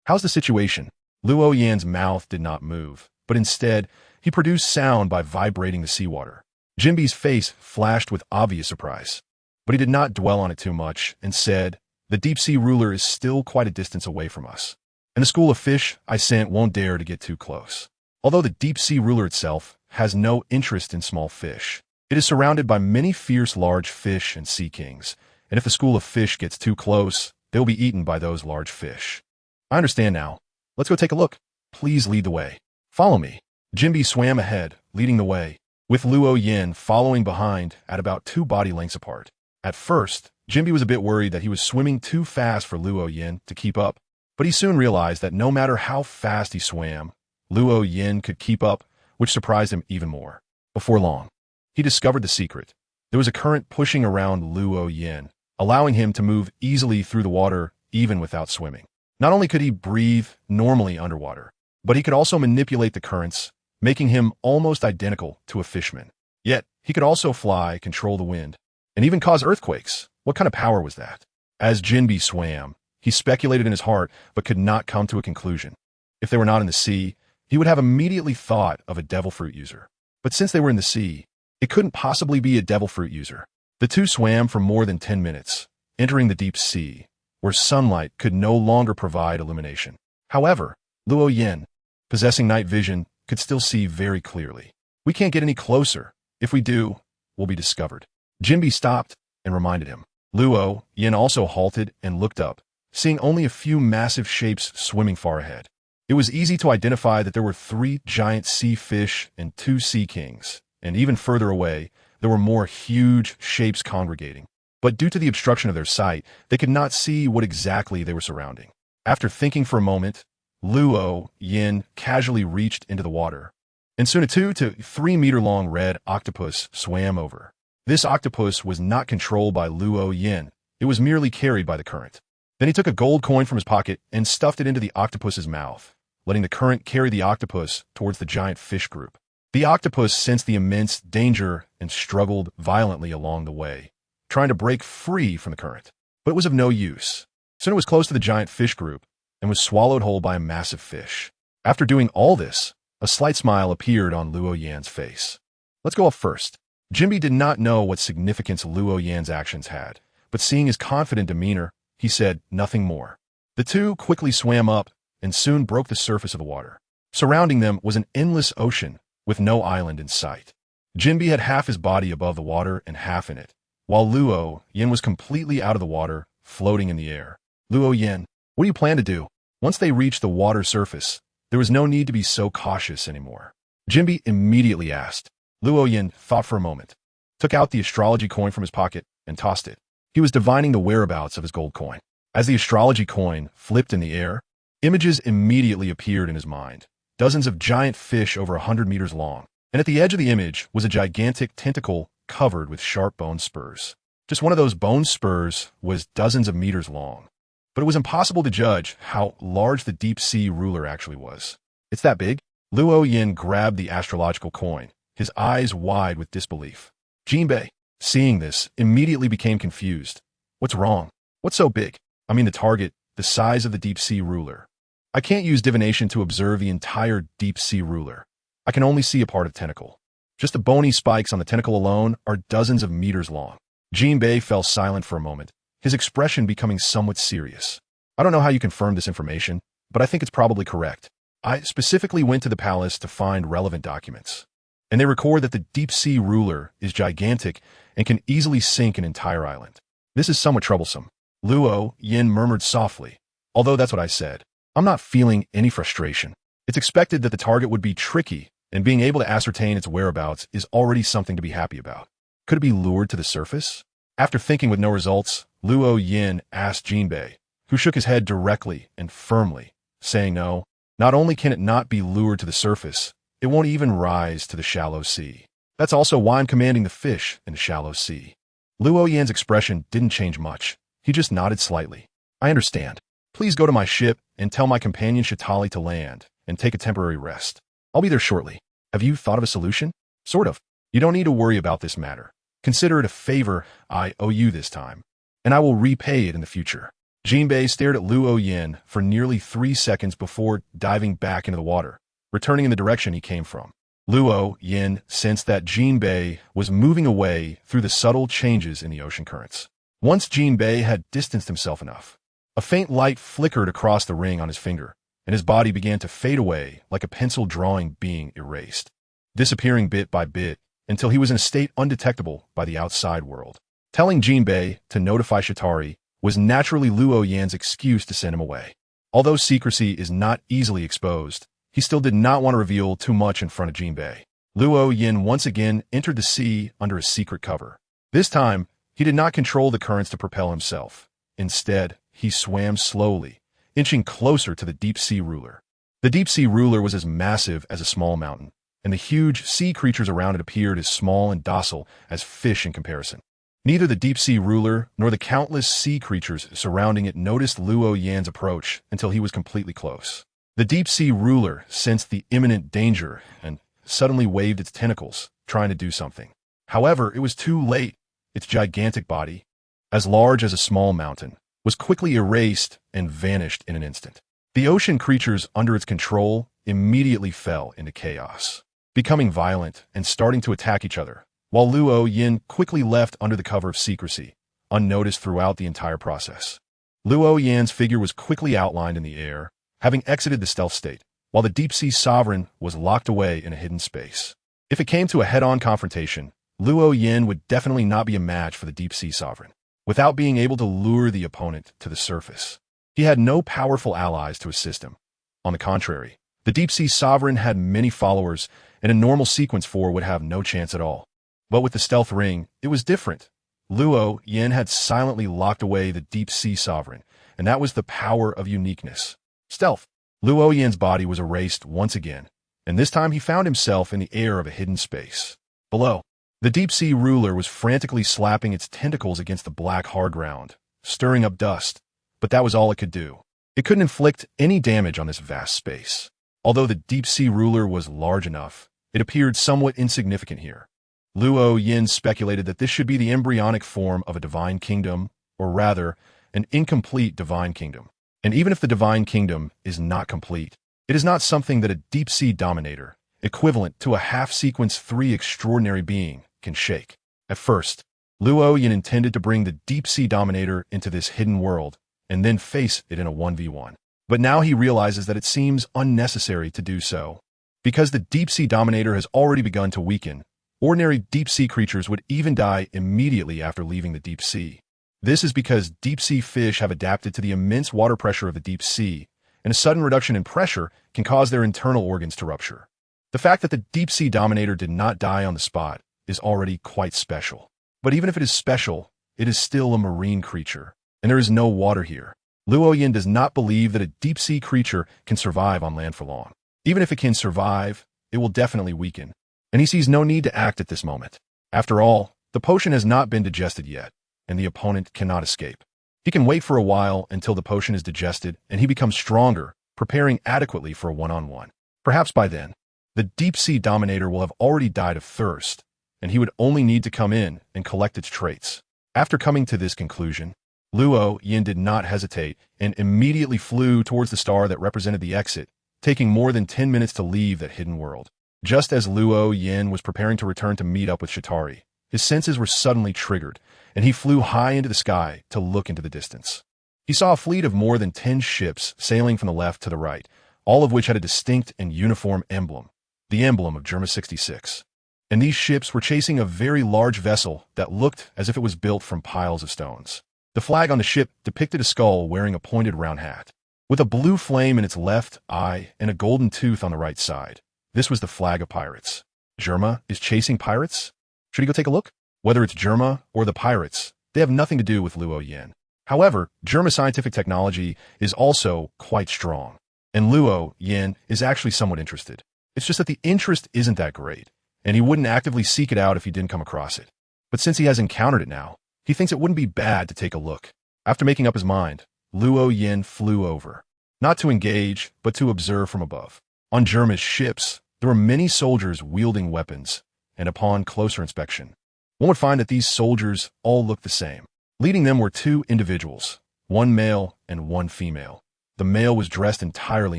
A: How's the situation?" Luo Yan's mouth did not move, but instead, he produced sound by vibrating the seawater. Jinbei's face flashed with obvious surprise, but he did not dwell on it too much and said, "The deep-sea ruler is still quite a distance away from us, and the school of fish I sent won't dare to get too close. Although the deep-sea ruler itself has no interest in small fish, it is surrounded by many fierce large fish and sea kings, and if the school of fish gets too close, they will be eaten by those large fish." "I understand now. Let's go take a look. Please lead the way." "Follow me." Jinbei swam ahead, leading the way, with Luo Yan following behind at about 2 body lengths apart. At first, Jinbei was a bit worried that he was swimming too fast for Luo Yan to keep up, but he soon realized that no matter how fast he swam, Luo Yan could keep up, which surprised him even more. Before long, he discovered the secret. There was a current pushing around Luo Yan, allowing him to move easily through the water even without swimming. Not only could he breathe normally underwater, but he could also manipulate the currents, making him almost identical to a fisherman. Yet, he could also fly, control the wind, and even cause earthquakes. What kind of power was that? As Jinbei swam, he speculated in his heart but could not come to a conclusion. If they were not in the sea, he would have immediately thought of a devil fruit user. But since they were in the sea, it couldn't possibly be a devil fruit user. The two swam for more than 10 minutes, entering the deep sea, where sunlight could no longer provide illumination. However, Luo Yan, possessing night vision, could still see very clearly. "We can't get any closer. If we do, we'll be discovered." Jinbei stopped and reminded him. Luo Yan also halted and looked up, seeing only a few massive shapes swimming far ahead. It was easy to identify that there were 3 giant sea fish and 2 sea kings, and even further away, there were more huge shapes congregating. But due to the obstruction of their sight, they could not see what exactly they were surrounding. After thinking for a moment, Luo Yan casually reached into the water, and soon a 2 to 3 meter long red octopus swam over. This octopus was not controlled by Luo Yan, it was merely carried by the current. Then he took a gold coin from his pocket and stuffed it into the octopus's mouth, letting the current carry the octopus towards the giant fish group. The octopus sensed the immense danger and struggled violently along the way, trying to break free from the current. But it was of no use. Soon it was close to the giant fish group and was swallowed whole by a massive fish. After doing all this, a slight smile appeared on Luo Yan's face. "Let's go up first." Jinbe did not know what significance Luo Yan's actions had, but seeing his confident demeanor, he said nothing more. The two quickly swam up and soon broke the surface of the water. Surrounding them was an endless ocean with no island in sight. Jinbe had half his body above the water and half in it, while Luo Yan was completely out of the water, floating in the air. Luo Yan, what do you plan to do? Once they reached the water surface, there was no need to be so cautious anymore. Jinbe immediately asked. Luo Yan thought for a moment, took out the astrology coin from his pocket, and tossed it. He was divining the whereabouts of his gold coin. As the astrology coin flipped in the air, images immediately appeared in his mind. Dozens of giant fish over 100 meters long, and at the edge of the image was a gigantic tentacle covered with sharp bone spurs. Just one of those bone spurs was dozens of meters long. But it was impossible to judge how large the deep sea ruler actually was. It's that big? Luo Yan grabbed the astrological coin, his eyes wide with disbelief. Jinbe, seeing this, immediately became confused. What's wrong? What's so big? I mean the target, the size of the deep sea ruler. I can't use divination to observe the entire deep sea ruler. I can only see a part of tentacle. Just the bony spikes on the tentacle alone are dozens of meters long. Jinbe fell silent for a moment, his expression becoming somewhat serious. I don't know how you confirmed this information, but I think it's probably correct. I specifically went to the palace to find relevant documents, and they record that the deep sea ruler is gigantic and can easily sink an entire island. This is somewhat troublesome. Luo Yan murmured softly, although that's what I said. I'm not feeling any frustration. It's expected that the target would be tricky, and being able to ascertain its whereabouts is already something to be happy about. Could it be lured to the surface? After thinking with no results, Luo Yan asked Jinbe, who shook his head directly and firmly, saying no. Not only can it not be lured to the surface, it won't even rise to the shallow sea. That's also why I'm commanding the fish in the shallow sea. Luo Yan's expression didn't change much. He just nodded slightly. I understand. Please go to my ship and tell my companion Shatali to land and take a temporary rest. I'll be there shortly. Have you thought of a solution? Sort of. You don't need to worry about this matter. Consider it a favor I owe you this time, and I will repay it in the future. Jinbe stared at Luo Yan for nearly 3 seconds before diving back into the water, returning in the direction he came from. Luo Yan sensed that Jinbe was moving away through the subtle changes in the ocean currents. Once Jinbe had distanced himself enough, a faint light flickered across the ring on his finger, and his body began to fade away like a pencil drawing being erased, disappearing bit by bit until he was in a state undetectable by the outside world. Telling Jinbe to notify Shatari was naturally Luo Yan's excuse to send him away. Although secrecy is not easily exposed, he still did not want to reveal too much in front of Jinbe. Luo Yan once again entered the sea under a secret cover. This time, he did not control the currents to propel himself. Instead, he swam slowly, inching closer to the deep sea ruler. The deep sea ruler was as massive as a small mountain, and the huge sea creatures around it appeared as small and docile as fish in comparison. Neither the deep sea ruler nor the countless sea creatures surrounding it noticed Luo Yan's approach until he was completely close. The deep sea ruler sensed the imminent danger and suddenly waved its tentacles, trying to do something. However, it was too late. Its gigantic body, as large as a small mountain, was quickly erased and vanished in an instant. The ocean creatures under its control immediately fell into chaos, becoming violent and starting to attack each other, while Luo Yan quickly left under the cover of secrecy, unnoticed throughout the entire process. Luo Yan's figure was quickly outlined in the air, having exited the stealth state, while the deep-sea sovereign was locked away in a hidden space. If it came to a head-on confrontation, Luo Yan would definitely not be a match for the deep-sea sovereign, without being able to lure the opponent to the surface. He had no powerful allies to assist him. On the contrary, the deep-sea sovereign had many followers, and a normal sequence 4 would have no chance at all. But with the stealth ring, it was different. Luo Yan had silently locked away the deep-sea sovereign, and that was the power of uniqueness. Stealth. Luo Yan's body was erased once again, and this time he found himself in the air of a hidden space. Below, the deep-sea ruler was frantically slapping its tentacles against the black hard ground, stirring up dust, but that was all it could do. It couldn't inflict any damage on this vast space. Although the deep-sea ruler was large enough, it appeared somewhat insignificant here. Luo Yan speculated that this should be the embryonic form of a divine kingdom, or rather, an incomplete divine kingdom. And even if the divine kingdom is not complete, it is not something that a deep-sea dominator, equivalent to a half-sequence 3 extraordinary being, can shake. At first, Luo Yin intended to bring the deep-sea dominator into this hidden world and then face it in a 1v1. But now he realizes that it seems unnecessary to do so. Because the deep-sea dominator has already begun to weaken, ordinary deep-sea creatures would even die immediately after leaving the deep sea. This is because deep-sea fish have adapted to the immense water pressure of the deep sea, and a sudden reduction in pressure can cause their internal organs to rupture. The fact that the deep-sea dominator did not die on the spot is already quite special. But even if it is special, it is still a marine creature, and there is no water here. Luo Yin does not believe that a deep-sea creature can survive on land for long. Even if it can survive, it will definitely weaken, and he sees no need to act at this moment. After all, the potion has not been digested yet, and the opponent cannot escape. He can wait for a while until the potion is digested and he becomes stronger, preparing adequately for a one-on-one. Perhaps by then, the deep-sea dominator will have already died of thirst, and he would only need to come in and collect its traits. After coming to this conclusion, Luo Yin did not hesitate and immediately flew towards the star that represented the exit, taking more than 10 minutes to leave that hidden world. Just as Luo Yin was preparing to return to meet up with Shatari, his senses were suddenly triggered, and he flew high into the sky to look into the distance. He saw a fleet of more than 10 ships sailing from the left to the right, all of which had a distinct and uniform emblem, the emblem of Germa 66. And these ships were chasing a very large vessel that looked as if it was built from piles of stones. The flag on the ship depicted a skull wearing a pointed round hat, with a blue flame in its left eye and a golden tooth on the right side. This was the flag of pirates. Germa is chasing pirates? Should he go take a look? Whether it's Germa or the pirates, they have nothing to do with Luo Yin. However, Germa scientific technology is also quite strong, and Luo Yin is actually somewhat interested. It's just that the interest isn't that great, and he wouldn't actively seek it out if he didn't come across it. But since he has encountered it now, he thinks it wouldn't be bad to take a look. After making up his mind, Luo Yin flew over, not to engage, but to observe from above. On Germa's ships, there were many soldiers wielding weapons, and upon closer inspection, one would find that these soldiers all looked the same. Leading them were two individuals, one male and one female. The male was dressed entirely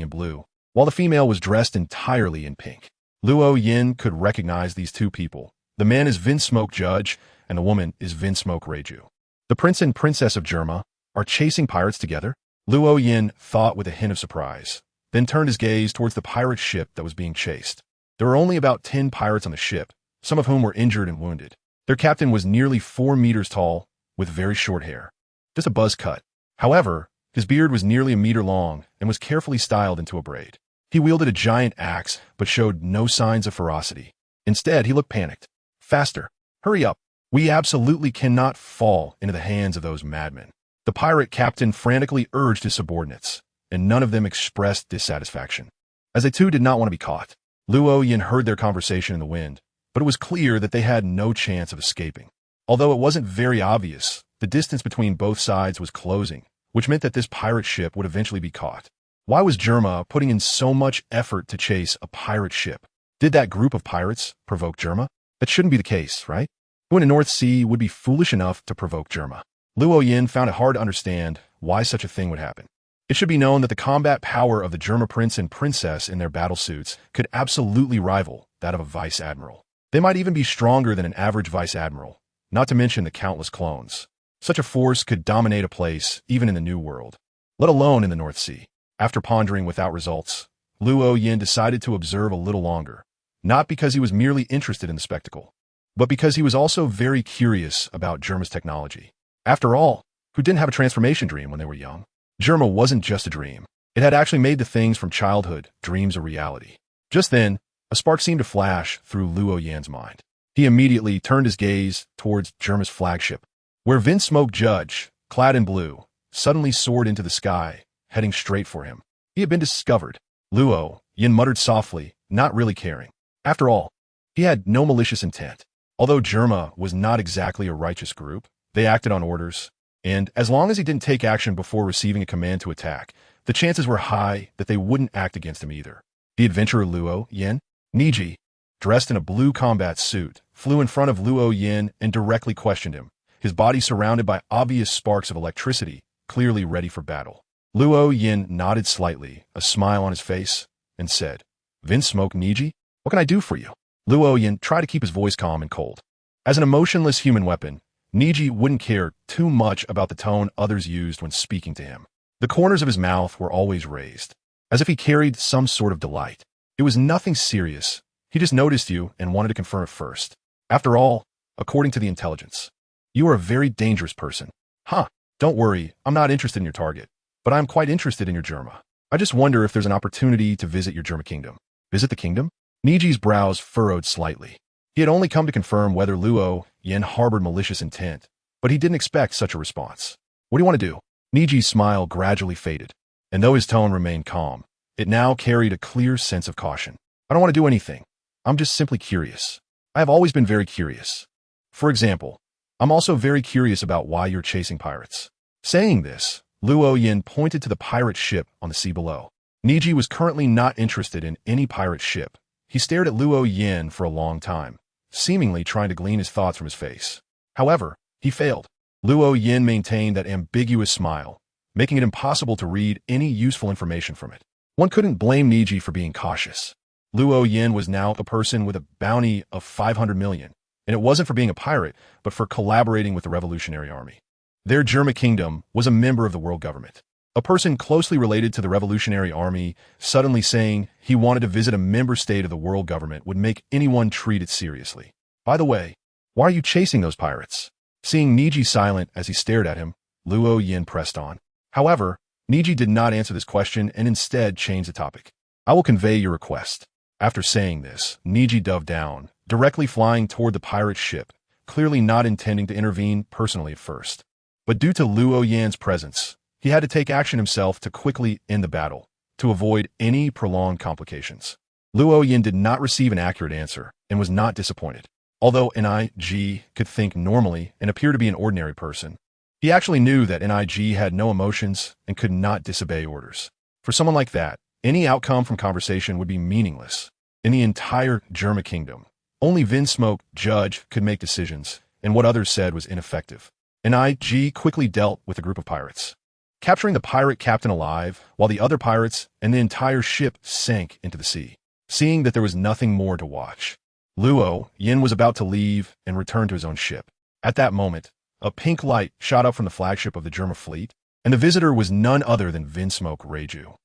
A: in blue, while the female was dressed entirely in pink. Luo Yin could recognize these two people. The man is Vinsmoke Judge, and the woman is Vinsmoke Reiju. The prince and princess of Germa are chasing pirates together? Luo Yin thought with a hint of surprise, then turned his gaze towards the pirate ship that was being chased. There were only about 10 pirates on the ship, some of whom were injured and wounded. Their captain was nearly 4 meters tall, with very short hair, just a buzz cut. However, his beard was nearly a meter long and was carefully styled into a braid. He wielded a giant axe, but showed no signs of ferocity. Instead, he looked panicked. Faster! Hurry up! We absolutely cannot fall into the hands of those madmen. The pirate captain frantically urged his subordinates, and none of them expressed dissatisfaction, as they too did not want to be caught. Luo Yin heard their conversation in the wind, but it was clear that they had no chance of escaping. Although it wasn't very obvious, the distance between both sides was closing, which meant that this pirate ship would eventually be caught. Why was Germa putting in so much effort to chase a pirate ship? Did that group of pirates provoke Germa? That shouldn't be the case, right? Who in the North Sea would be foolish enough to provoke Germa? Luo Yin found it hard to understand why such a thing would happen. It should be known that the combat power of the Germa prince and princess in their battle suits could absolutely rival that of a vice admiral. They might even be stronger than an average vice admiral, not to mention the countless clones. Such a force could dominate a place even in the New World, let alone in the North Sea. After pondering without results, Luo Yin decided to observe a little longer, not because he was merely interested in the spectacle, but because he was also very curious about Germa's technology. After all, who didn't have a transformation dream when they were young? Germa wasn't just a dream. It had actually made the things from childhood dreams a reality. Just then, a spark seemed to flash through Luo Yan's mind. He immediately turned his gaze towards Germa's flagship, where Vinsmoke Judge, clad in blue, suddenly soared into the sky, heading straight for him. He had been discovered. Luo Yin muttered softly, not really caring. After all, he had no malicious intent. Although Germa was not exactly a righteous group, they acted on orders, and as long as he didn't take action before receiving a command to attack, the chances were high that they wouldn't act against him either. The adventurer Luo Yin, Niji, dressed in a blue combat suit, flew in front of Luo Yin and directly questioned him, his body surrounded by obvious sparks of electricity, clearly ready for battle. Luo Yin nodded slightly, a smile on his face, and said, "Vinsmoke Niji, what can I do for you?" Luo Yin tried to keep his voice calm and cold. As an emotionless human weapon, Niji wouldn't care too much about the tone others used when speaking to him. The corners of his mouth were always raised, as if he carried some sort of delight. It was nothing serious. He just noticed you and wanted to confirm it first. After all, according to the intelligence, you are a very dangerous person. Huh, don't worry, I'm not interested in your target, but I'm quite interested in your Germa. I just wonder if there's an opportunity to visit your Germa kingdom. Visit the kingdom? Niji's brows furrowed slightly. He had only come to confirm whether Luo Yin harbored malicious intent, but he didn't expect such a response. What do you want to do? Niji's smile gradually faded, and though his tone remained calm, it now carried a clear sense of caution. I don't want to do anything. I'm just simply curious. I have always been very curious. For example, I'm also very curious about why you're chasing pirates. Saying this, Luo Yin pointed to the pirate ship on the sea below. Niji was currently not interested in any pirate ship. He stared at Luo Yin for a long time, seemingly trying to glean his thoughts from his face. However, he failed. Luo Yin maintained that ambiguous smile, making it impossible to read any useful information from it. One couldn't blame Niji for being cautious. Luo Yin was now a person with a bounty of 500 million, and it wasn't for being a pirate, but for collaborating with the Revolutionary Army. Their Germa kingdom was a member of the world government. A person closely related to the Revolutionary Army suddenly saying he wanted to visit a member state of the world government would make anyone treat it seriously. By the way, why are you chasing those pirates? Seeing Niji silent as he stared at him, Luo Yin pressed on. However, Niji did not answer this question and instead changed the topic. I will convey your request. After saying this, Niji dove down, directly flying toward the pirate ship, clearly not intending to intervene personally at first. But due to Luo Yin's presence, he had to take action himself to quickly end the battle, to avoid any prolonged complications. Luo Yin did not receive an accurate answer and was not disappointed. Although Nig could think normally and appear to be an ordinary person, he actually knew that Nig had no emotions and could not disobey orders. For someone like that, any outcome from conversation would be meaningless. In the entire Germa kingdom, only Vinsmoke, Judge, could make decisions, and what others said was ineffective. Nig quickly dealt with a group of pirates, capturing the pirate captain alive, while the other pirates and the entire ship sank into the sea. Seeing that there was nothing more to watch, Luo Yin was about to leave and return to his own ship. At that moment, a pink light shot up from the flagship of the Germa fleet, and the visitor was none other than Vinsmoke Reiju.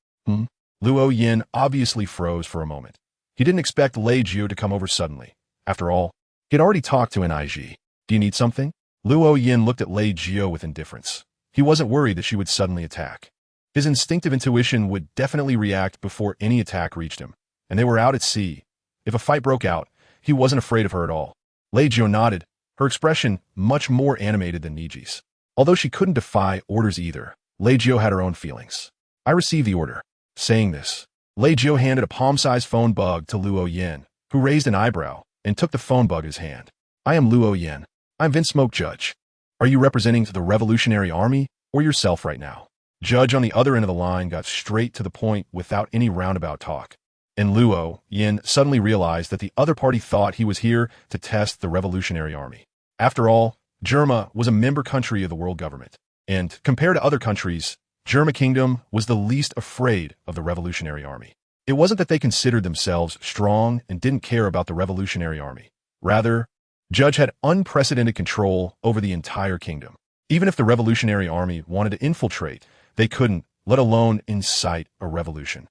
A: Luo Yin obviously froze for a moment. He didn't expect Lei Jiu to come over suddenly. After all, he had already talked to Nig. Do you need something? Luo Yin looked at Lei Jiu with indifference. He wasn't worried that she would suddenly attack. His instinctive intuition would definitely react before any attack reached him, and they were out at sea. If a fight broke out, he wasn't afraid of her at all. Lei Jiu nodded, her expression much more animated than Niji's. Although she couldn't defy orders either, Lei Jiu had her own feelings. I received the order. Saying this, Lei Jiu handed a palm-sized phone bug to Luo Yin, who raised an eyebrow and took the phone bug in his hand. I am Luo Yin. I'm Vinsmoke Judge. Are you representing the Revolutionary Army or yourself right now? Judge on the other end of the line got straight to the point without any roundabout talk. And Luo Yin suddenly realized that the other party thought he was here to test the Revolutionary Army. After all, Germa was a member country of the world government, and compared to other countries, Germa Kingdom was the least afraid of the Revolutionary Army. It wasn't that they considered themselves strong and didn't care about the Revolutionary Army. Rather, Judge had unprecedented control over the entire kingdom. Even if the Revolutionary Army wanted to infiltrate, they couldn't, let alone incite a revolution.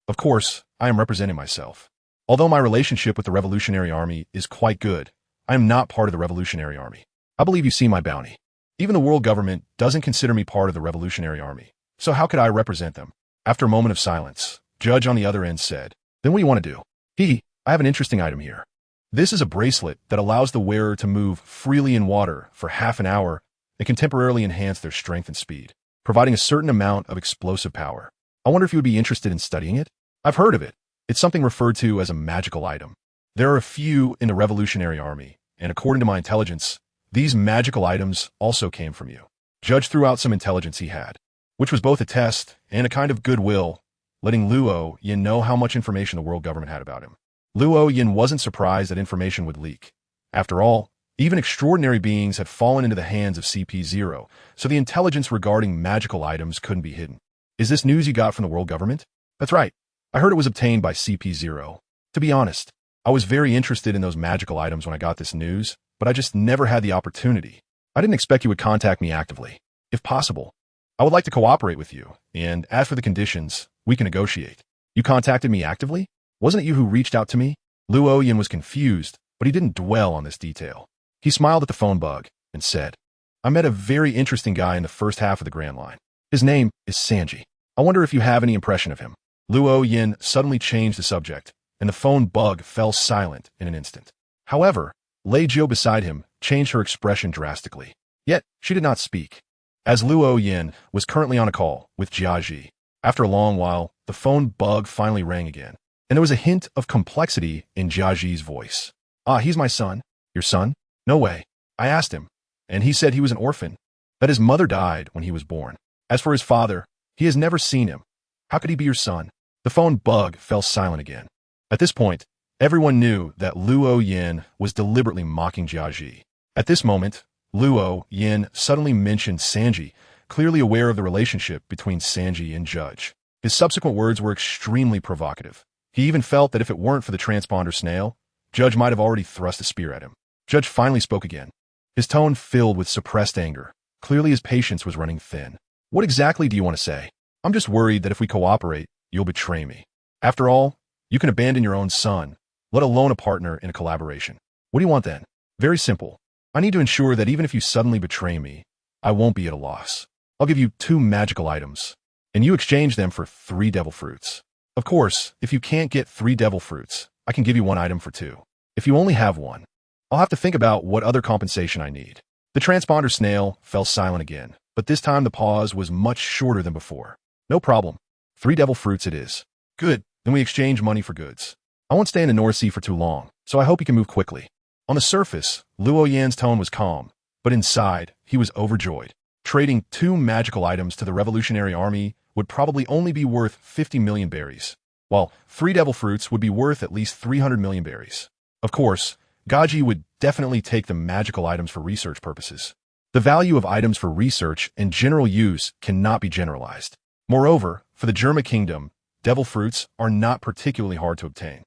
A: Of course, I am representing myself. Although my relationship with the Revolutionary Army is quite good, I am not part of the Revolutionary Army. I believe you see my bounty. Even the world government doesn't consider me part of the Revolutionary Army, so how could I represent them? After a moment of silence, Judge on the other end said, Then what do you want to do? I have an interesting item here. This is a bracelet that allows the wearer to move freely in water for half an hour and can temporarily enhance their strength and speed, providing a certain amount of explosive power. I wonder if you would be interested in studying it? I've heard of it. It's something referred to as a magical item. There are a few in the Revolutionary Army, and according to my intelligence, these magical items also came from you. Judge threw out some intelligence he had, which was both a test and a kind of goodwill, letting Luo Yin know how much information the world government had about him. Luo Yin wasn't surprised that information would leak. After all, even extraordinary beings had fallen into the hands of CP0, so the intelligence regarding magical items couldn't be hidden. Is this news you got from the world government? That's right. I heard it was obtained by CP0. To be honest, I was very interested in those magical items when I got this news, but I just never had the opportunity. I didn't expect you would contact me actively. If possible, I would like to cooperate with you, and as for the conditions, we can negotiate. You contacted me actively? Wasn't it you who reached out to me? Luo Yin was confused, but he didn't dwell on this detail. He smiled at the phone bug and said, I met a very interesting guy in the first half of the Grand Line. His name is Sanji. I wonder if you have any impression of him. Luo Yin suddenly changed the subject, and the phone bug fell silent in an instant. However, Lei Jiu beside him changed her expression drastically. Yet, she did not speak. As Luo Yin was currently on a call with Jiaji, after a long while, the phone bug finally rang again, and there was a hint of complexity in Jiaji's voice. Ah, he's my son. Your son? No way. I asked him, and he said he was an orphan, that his mother died when he was born. As for his father, he has never seen him. How could he be your son? The phone bug fell silent again. At this point, everyone knew that Luo Yin was deliberately mocking Jiaji. At this moment, Luo Yin suddenly mentioned Sanji, clearly aware of the relationship between Sanji and Judge. His subsequent words were extremely provocative. He even felt that if it weren't for the transponder snail, Judge might have already thrust a spear at him. Judge finally spoke again, his tone filled with suppressed anger. Clearly his patience was running thin. What exactly do you want to say? I'm just worried that if we cooperate, you'll betray me. After all, you can abandon your own son, let alone a partner in a collaboration. What do you want then? Very simple. I need to ensure that even if you suddenly betray me, I won't be at a loss. I'll give you 2 magical items, and you exchange them for 3 devil fruits. Of course, if you can't get 3 devil fruits, I can give you 1 item for 2. If you only have 1, I'll have to think about what other compensation I need. The transponder snail fell silent again, but this time the pause was much shorter than before. No problem. 3 devil fruits it is. Good, then we exchange money for goods. I won't stay in the North Sea for too long, so I hope you can move quickly. On the surface, Luo Yan's tone was calm, but inside, he was overjoyed. Trading 2 magical items to the Revolutionary Army would probably only be worth 50 million berries, while 3 devil fruits would be worth at least 300 million berries. Of course, Gaji would definitely take the magical items for research purposes. The value of items for research and general use cannot be generalized. Moreover, for the Germa Kingdom, devil fruits are not particularly hard to obtain.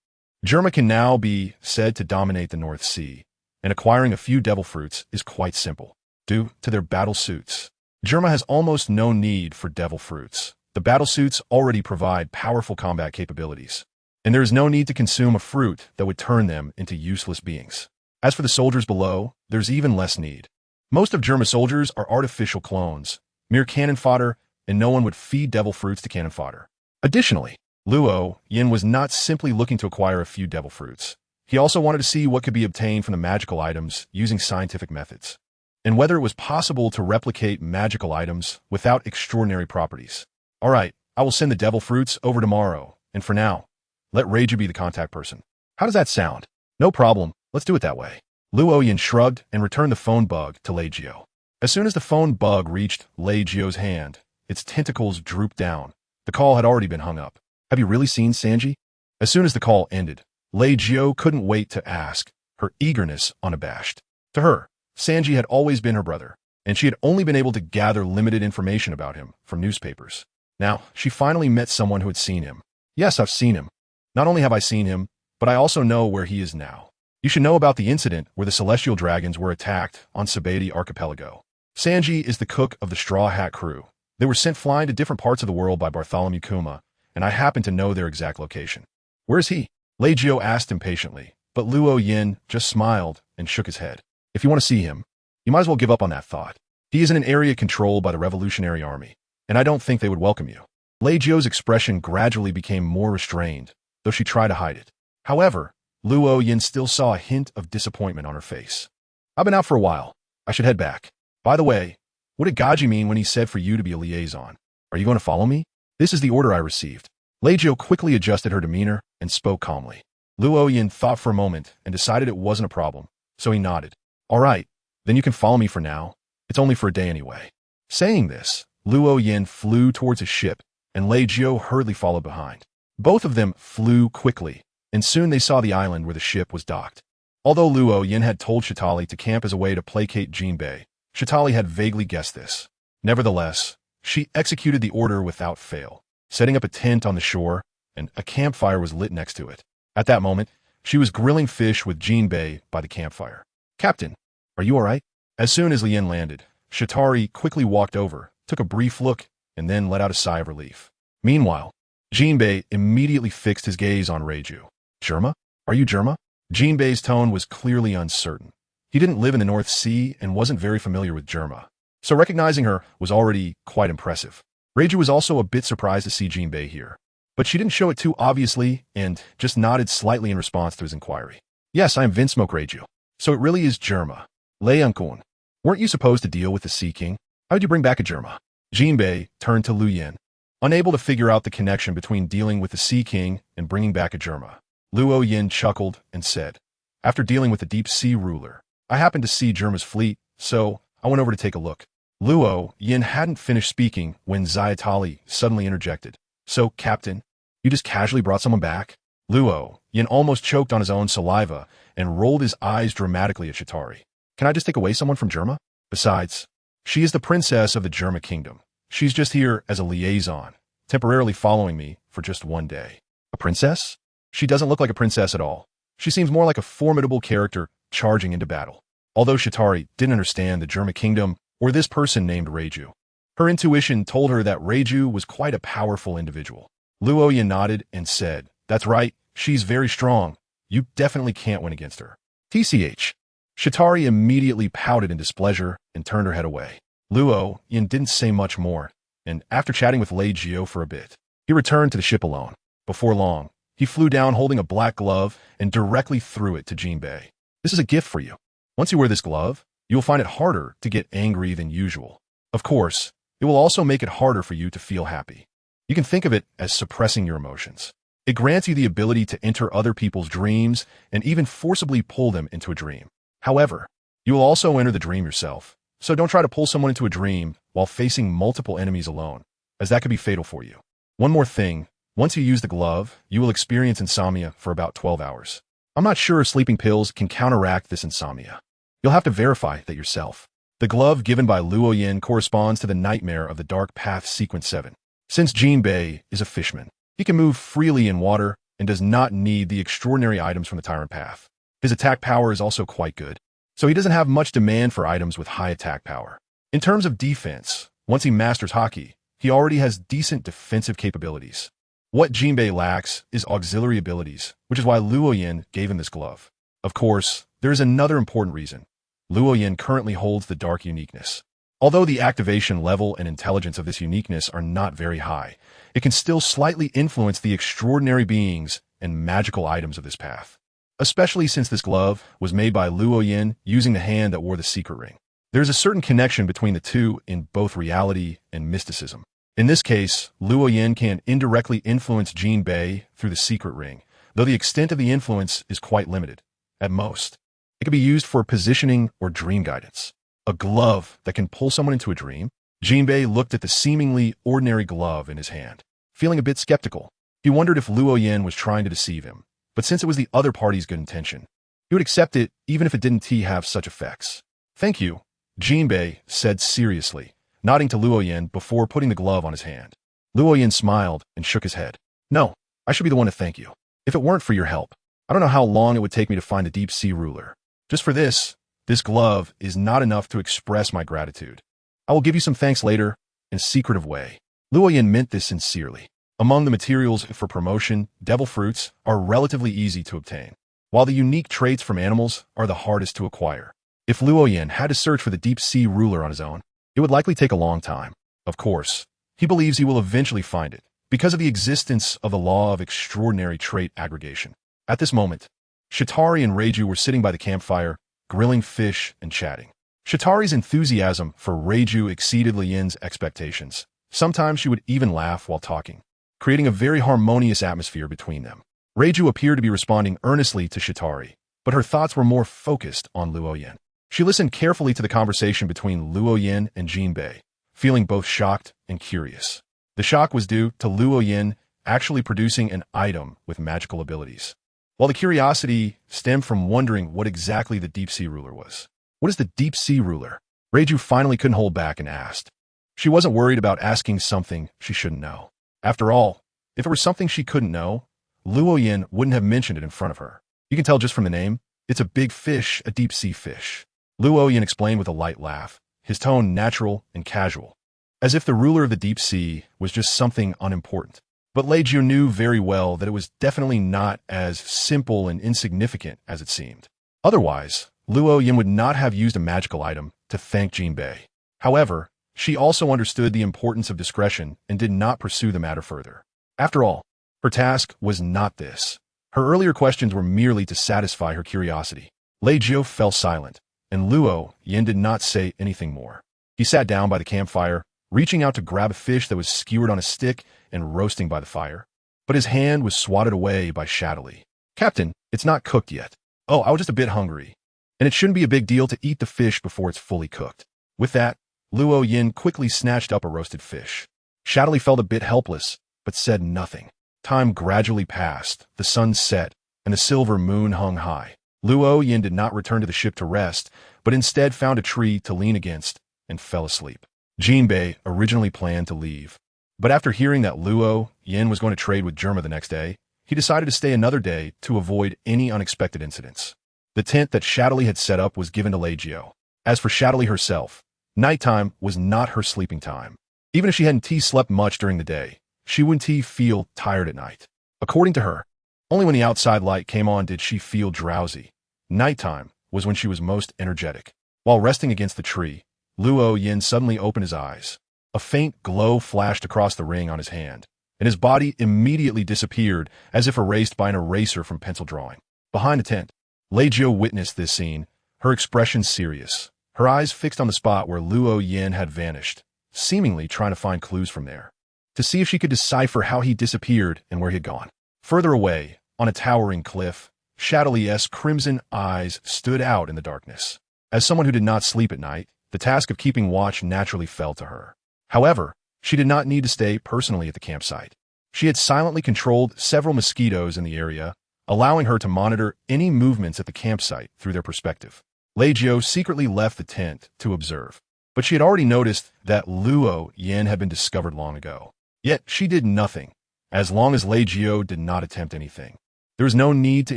A: Germa can now be said to dominate the North Sea, and acquiring a few devil fruits is quite simple, due to their battle suits. Germa has almost no need for devil fruits. The battle suits already provide powerful combat capabilities, and there is no need to consume a fruit that would turn them into useless beings. As for the soldiers below, there's even less need. Most of Germa soldiers are artificial clones, mere cannon fodder, and no one would feed devil fruits to cannon fodder. Additionally, Luo Yin was not simply looking to acquire a few devil fruits. He also wanted to see what could be obtained from the magical items using scientific methods, and whether it was possible to replicate magical items without extraordinary properties. All right, I will send the devil fruits over tomorrow, and for now, let Reiju be the contact person. How does that sound? No problem, let's do it that way. Luo Yin shrugged and returned the phone bug to Lei Jiu. As soon as the phone bug reached Lei Jiu's hand, its tentacles drooped down. The call had already been hung up. Have you really seen Sanji? As soon as the call ended, Lei Jiu couldn't wait to ask, her eagerness unabashed. To her, Sanji had always been her brother, and she had only been able to gather limited information about him from newspapers. Now, she finally met someone who had seen him. Yes, I've seen him. Not only have I seen him, but I also know where he is now. You should know about the incident where the celestial dragons were attacked on Sabeti Archipelago. Sanji is the cook of the Straw Hat crew. They were sent flying to different parts of the world by Bartholomew Kuma, and I happen to know their exact location. Where is he? Lei Jiu asked impatiently, but Luo Yin just smiled and shook his head. If you want to see him, you might as well give up on that thought. He is in an area controlled by the Revolutionary Army, and I don't think they would welcome you. Lei Jiu's expression gradually became more restrained, though she tried to hide it. However, Luo Yin still saw a hint of disappointment on her face. I've been out for a while. I should head back. By the way, what did Gaji mean when he said for you to be a liaison? Are you going to follow me? This is the order I received. Lei Jiu quickly adjusted her demeanor and spoke calmly. Luo Yin thought for a moment and decided it wasn't a problem, so he nodded. All right, then you can follow me for now. It's only for a day anyway. Saying this, Luo Yin flew towards his ship, and Lei Jiu hurriedly followed behind. Both of them flew quickly, and soon they saw the island where the ship was docked. Although Luo Yin had told Shitali to camp as a way to placate Jinbei, Shitali had vaguely guessed this. Nevertheless, she executed the order without fail, setting up a tent on the shore, and a campfire was lit next to it. At that moment, she was grilling fish with Jinbei by the campfire. Captain, are you all right? As soon as Lien landed, Shatari quickly walked over, took a brief look, and then let out a sigh of relief. Meanwhile, Jinbei immediately fixed his gaze on Reiju. Germa? Are you Germa? Jinbei's tone was clearly uncertain. He didn't live in the North Sea and wasn't very familiar with Germa, so recognizing her was already quite impressive. Reiju was also a bit surprised to see Jinbei here, but she didn't show it too obviously and just nodded slightly in response to his inquiry. Yes, I am Vinsmoke Reiju. So it really is Germa. Leonkun. Weren't you supposed to deal with the Sea King? How did you bring back a Germa? Jinbei turned to Lu Yin, unable to figure out the connection between dealing with the Sea King and bringing back a Germa. Luo Yin chuckled and said, after dealing with the deep sea ruler, I happened to see Germa's fleet, so I went over to take a look. Luo Yin hadn't finished speaking when Zayatali suddenly interjected. So, Captain, you just casually brought someone back? Luo Yin almost choked on his own saliva and rolled his eyes dramatically at Shatari. Can I just take away someone from Germa? Besides, she is the princess of the Germa kingdom. She's just here as a liaison, temporarily following me for just one day. A princess? She doesn't look like a princess at all. She seems more like a formidable character charging into battle. Although Shatari didn't understand the Germa kingdom or this person named Reiju, her intuition told her that Reiju was quite a powerful individual. Luo Yin nodded and said, that's right, she's very strong. You definitely can't win against her. TCH. Shatari immediately pouted in displeasure and turned her head away. Luo Yin didn't say much more, and after chatting with Lei Jio for a bit, he returned to the ship alone. Before long, he flew down holding a black glove and directly threw it to Jinbei. This is a gift for you. Once you wear this glove, you will find it harder to get angry than usual. Of course, it will also make it harder for you to feel happy. You can think of it as suppressing your emotions. It grants you the ability to enter other people's dreams and even forcibly pull them into a dream. However, you will also enter the dream yourself, so don't try to pull someone into a dream while facing multiple enemies alone, as that could be fatal for you. One more thing, once you use the glove, you will experience insomnia for about 12 hours. I'm not sure if sleeping pills can counteract this insomnia. You'll have to verify that yourself. The glove given by Luo Yin corresponds to the nightmare of the Dark Path Sequence 7. Since Jinbei is a fishman, he can move freely in water and does not need the extraordinary items from the Tyrant Path. His attack power is also quite good, so he doesn't have much demand for items with high attack power. In terms of defense, once he masters Haki, he already has decent defensive capabilities. What Jinbei lacks is auxiliary abilities, which is why Luo Yin gave him this glove. Of course, there is another important reason. Luo Yin currently holds the Dark Uniqueness. Although the activation level and intelligence of this uniqueness are not very high, it can still slightly influence the extraordinary beings and magical items of this path. Especially since this glove was made by Luo Yin using the hand that wore the secret ring. There is a certain connection between the two in both reality and mysticism. In this case, Luo Yin can indirectly influence Jinbei through the secret ring, though the extent of the influence is quite limited. At most, it can be used for positioning or dream guidance. A glove that can pull someone into a dream? Jinbei looked at the seemingly ordinary glove in his hand, feeling a bit skeptical. He wondered if Luo Yin was trying to deceive him, but since it was the other party's good intention, he would accept it even if it didn't have such effects. Thank you, Jinbei said seriously, nodding to Luo Yin before putting the glove on his hand. Luo Yin smiled and shook his head. No, I should be the one to thank you. If it weren't for your help, I don't know how long it would take me to find the deep sea ruler. Just for this glove is not enough to express my gratitude. I will give you some thanks later in a secretive way. Luo Yin meant this sincerely. Among the materials for promotion, devil fruits are relatively easy to obtain, while the unique traits from animals are the hardest to acquire. If Luo Yin had to search for the deep sea ruler on his own, it would likely take a long time. Of course, he believes he will eventually find it, because of the existence of the law of extraordinary trait aggregation. At this moment, Shatari and Reiju were sitting by the campfire, grilling fish and chatting. Shatari's enthusiasm for Reiju exceeded Lian's expectations. Sometimes she would even laugh while talking, creating a very harmonious atmosphere between them. Reiju appeared to be responding earnestly to Shatari, but her thoughts were more focused on Luo Yin. She listened carefully to the conversation between Luo Yin and Jinbei, feeling both shocked and curious. The shock was due to Luo Yin actually producing an item with magical abilities, while the curiosity stemmed from wondering what exactly the deep sea ruler was. What is the deep sea ruler? Reiju finally couldn't hold back and asked. She wasn't worried about asking something she shouldn't know. After all, if it were something she couldn't know, Luo Yin wouldn't have mentioned it in front of her. You can tell just from the name, It's a big fish, a deep-sea fish. Luo Yin explained with a light laugh, his tone natural and casual, as if the ruler of the deep sea was just something unimportant. But Lei Jiu knew very well that it was definitely not as simple and insignificant as it seemed. Otherwise, Luo Yin would not have used a magical item to thank Jinbei. However, she also understood the importance of discretion and did not pursue the matter further. After all, her task was not this. Her earlier questions were merely to satisfy her curiosity. Lei Jiu fell silent, and Luo Yin did not say anything more. He sat down by the campfire, reaching out to grab a fish that was skewered on a stick and roasting by the fire. But his hand was swatted away by Shadowy. "Captain, it's not cooked yet." "Oh, I was just a bit hungry. And it shouldn't be a big deal to eat the fish before it's fully cooked." With that, Luo Yin quickly snatched up a roasted fish. Shadowy felt a bit helpless, but said nothing. Time gradually passed, the sun set, and the silver moon hung high. Luo Yin did not return to the ship to rest, but instead found a tree to lean against and fell asleep. Jinbei originally planned to leave, but after hearing that Luo Yin was going to trade with Germa the next day, he decided to stay another day to avoid any unexpected incidents. The tent that Shadowy had set up was given to Lei Jiu. As for Shadowy herself, nighttime was not her sleeping time. Even if she hadn't slept much during the day, she wouldn't feel tired at night. According to her, only when the outside light came on did she feel drowsy. Nighttime was when she was most energetic. While resting against the tree, Luo Yin suddenly opened his eyes. A faint glow flashed across the ring on his hand, and his body immediately disappeared as if erased by an eraser from pencil drawing. Behind the tent, Lei Jiu witnessed this scene, her expression serious, her eyes fixed on the spot where Luo Yin had vanished, seemingly trying to find clues from there, to see if she could decipher how he disappeared and where he had gone. Further away, on a towering cliff, Shadowy's crimson eyes stood out in the darkness. As someone who did not sleep at night, the task of keeping watch naturally fell to her. However, she did not need to stay personally at the campsite. She had silently controlled several mosquitoes in the area, allowing her to monitor any movements at the campsite through their perspective. Lei Jiu secretly left the tent to observe, but she had already noticed that Luo Yin had been discovered long ago. Yet she did nothing, as long as Lei Jiu did not attempt anything. There was no need to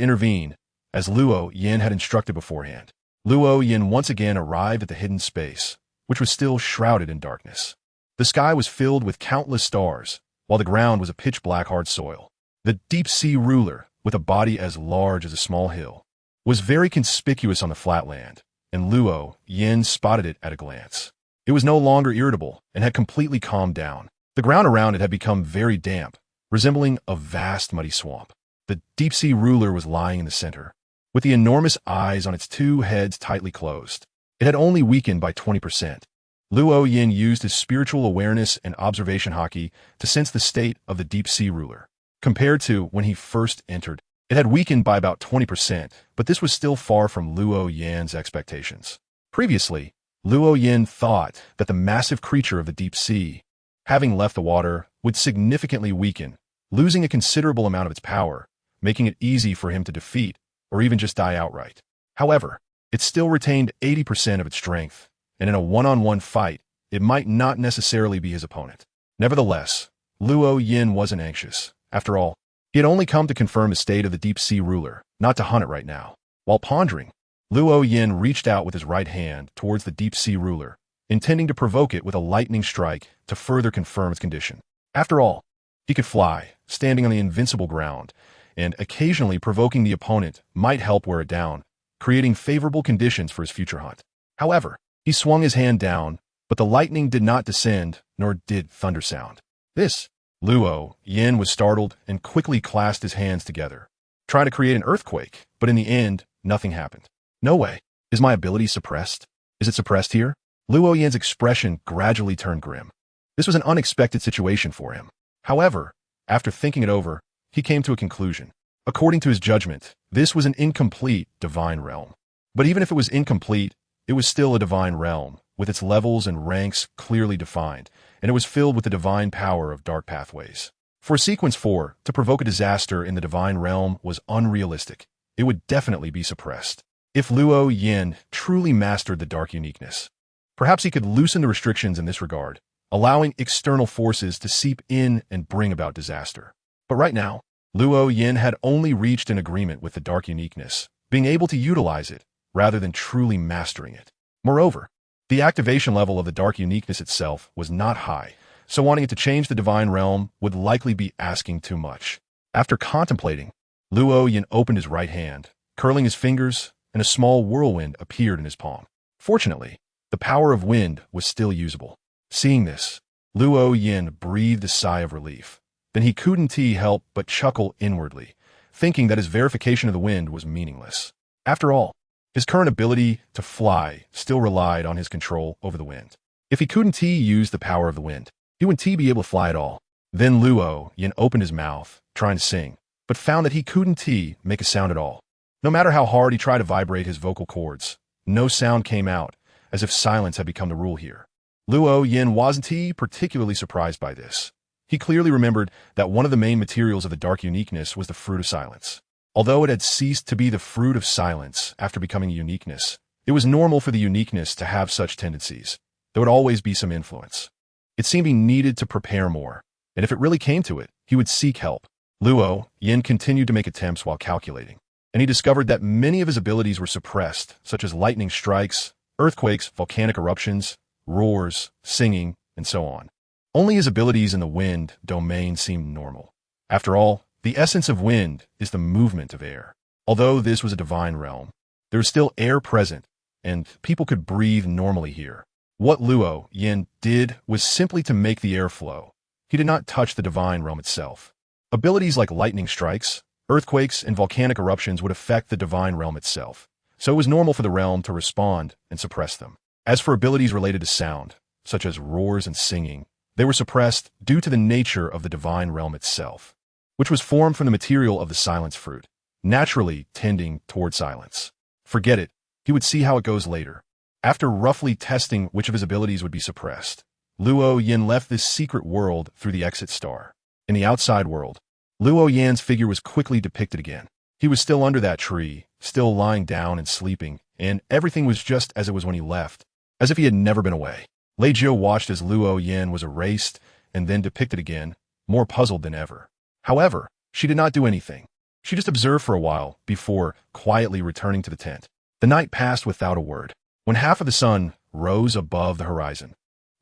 A: intervene, as Luo Yin had instructed beforehand. Luo Yin once again arrived at the hidden space, which was still shrouded in darkness. The sky was filled with countless stars, while the ground was a pitch-black hard soil. The deep-sea ruler, with a body as large as a small hill, was very conspicuous on the flatland, and Luo Yin spotted it at a glance. It was no longer irritable and had completely calmed down. The ground around it had become very damp, resembling a vast muddy swamp. The deep-sea ruler was lying in the center, with the enormous eyes on its two heads tightly closed. It had only weakened by 20%. Luo Yin used his spiritual awareness and observation haki to sense the state of the deep-sea ruler. Compared to when he first entered, it had weakened by about 20%, but this was still far from Luo Yin's expectations. Previously, Luo Yin thought that the massive creature of the deep sea, having left the water, would significantly weaken, losing a considerable amount of its power, making it easy for him to defeat or even just die outright. However, it still retained 80% of its strength, and in a one-on-one fight, it might not necessarily be his opponent. Nevertheless, Luo Yin wasn't anxious. After all, he had only come to confirm the state of the deep-sea ruler, not to hunt it right now. While pondering, Luo Yin reached out with his right hand towards the deep-sea ruler, intending to provoke it with a lightning strike to further confirm its condition. After all, he could fly, standing on the invincible ground, and occasionally provoking the opponent might help wear it down, creating favorable conditions for his future hunt. However, he swung his hand down, but the lightning did not descend, nor did thunder sound. Luo Yin was startled and quickly clasped his hands together, trying to create an earthquake, but in the end, nothing happened. No way. Is my ability suppressed? Is it suppressed here? Luo Yin's expression gradually turned grim. This was an unexpected situation for him. However, after thinking it over, he came to a conclusion. According to his judgment, this was an incomplete divine realm. But even if it was incomplete, it was still a divine realm, with its levels and ranks clearly defined, and it was filled with the divine power of dark pathways. For Sequence 4, to provoke a disaster in the divine realm was unrealistic. It would definitely be suppressed. If Luo Yin truly mastered the dark uniqueness, perhaps he could loosen the restrictions in this regard, allowing external forces to seep in and bring about disaster. But right now, Luo Yin had only reached an agreement with the dark uniqueness, being able to utilize it rather than truly mastering it. Moreover, the activation level of the dark uniqueness itself was not high, so wanting it to change the divine realm would likely be asking too much. After contemplating, Luo Yin opened his right hand, curling his fingers, and a small whirlwind appeared in his palm. Fortunately, the power of wind was still usable. Seeing this, Luo Yin breathed a sigh of relief. Then he couldn't help but chuckle inwardly, thinking that his verification of the wind was meaningless. After all, his current ability to fly still relied on his control over the wind. If he couldn't use the power of the wind, he wouldn't be able to fly at all. Then Luo Yin opened his mouth, trying to sing, but found that he couldn't make a sound at all. No matter how hard he tried to vibrate his vocal cords, no sound came out, as if silence had become the rule here. Luo Yin wasn't particularly surprised by this. He clearly remembered that one of the main materials of the dark uniqueness was the fruit of silence. Although it had ceased to be the fruit of silence after becoming a uniqueness, it was normal for the uniqueness to have such tendencies. There would always be some influence. It seemed he needed to prepare more, and if it really came to it, he would seek help. Luo Yin continued to make attempts while calculating, and he discovered that many of his abilities were suppressed, such as lightning strikes, earthquakes, volcanic eruptions, roars, singing, and so on. Only his abilities in the wind domain seemed normal. After all, the essence of wind is the movement of air. Although this was a divine realm, there was still air present, and people could breathe normally here. What Luo Yin did was simply to make the air flow. He did not touch the divine realm itself. Abilities like lightning strikes, earthquakes, and volcanic eruptions would affect the divine realm itself, so it was normal for the realm to respond and suppress them. As for abilities related to sound, such as roars and singing, they were suppressed due to the nature of the divine realm itself, which was formed from the material of the silence fruit, naturally tending toward silence. Forget it, he would see how it goes later. After roughly testing which of his abilities would be suppressed, Luo Yin left this secret world through the exit star. In the outside world, Luo Yin's figure was quickly depicted again. He was still under that tree, still lying down and sleeping, and everything was just as it was when he left, as if he had never been away. Lei Jiu watched as Luo Yin was erased and then depicted again, more puzzled than ever. However, she did not do anything. She just observed for a while before quietly returning to the tent. The night passed without a word. When half of the sun rose above the horizon,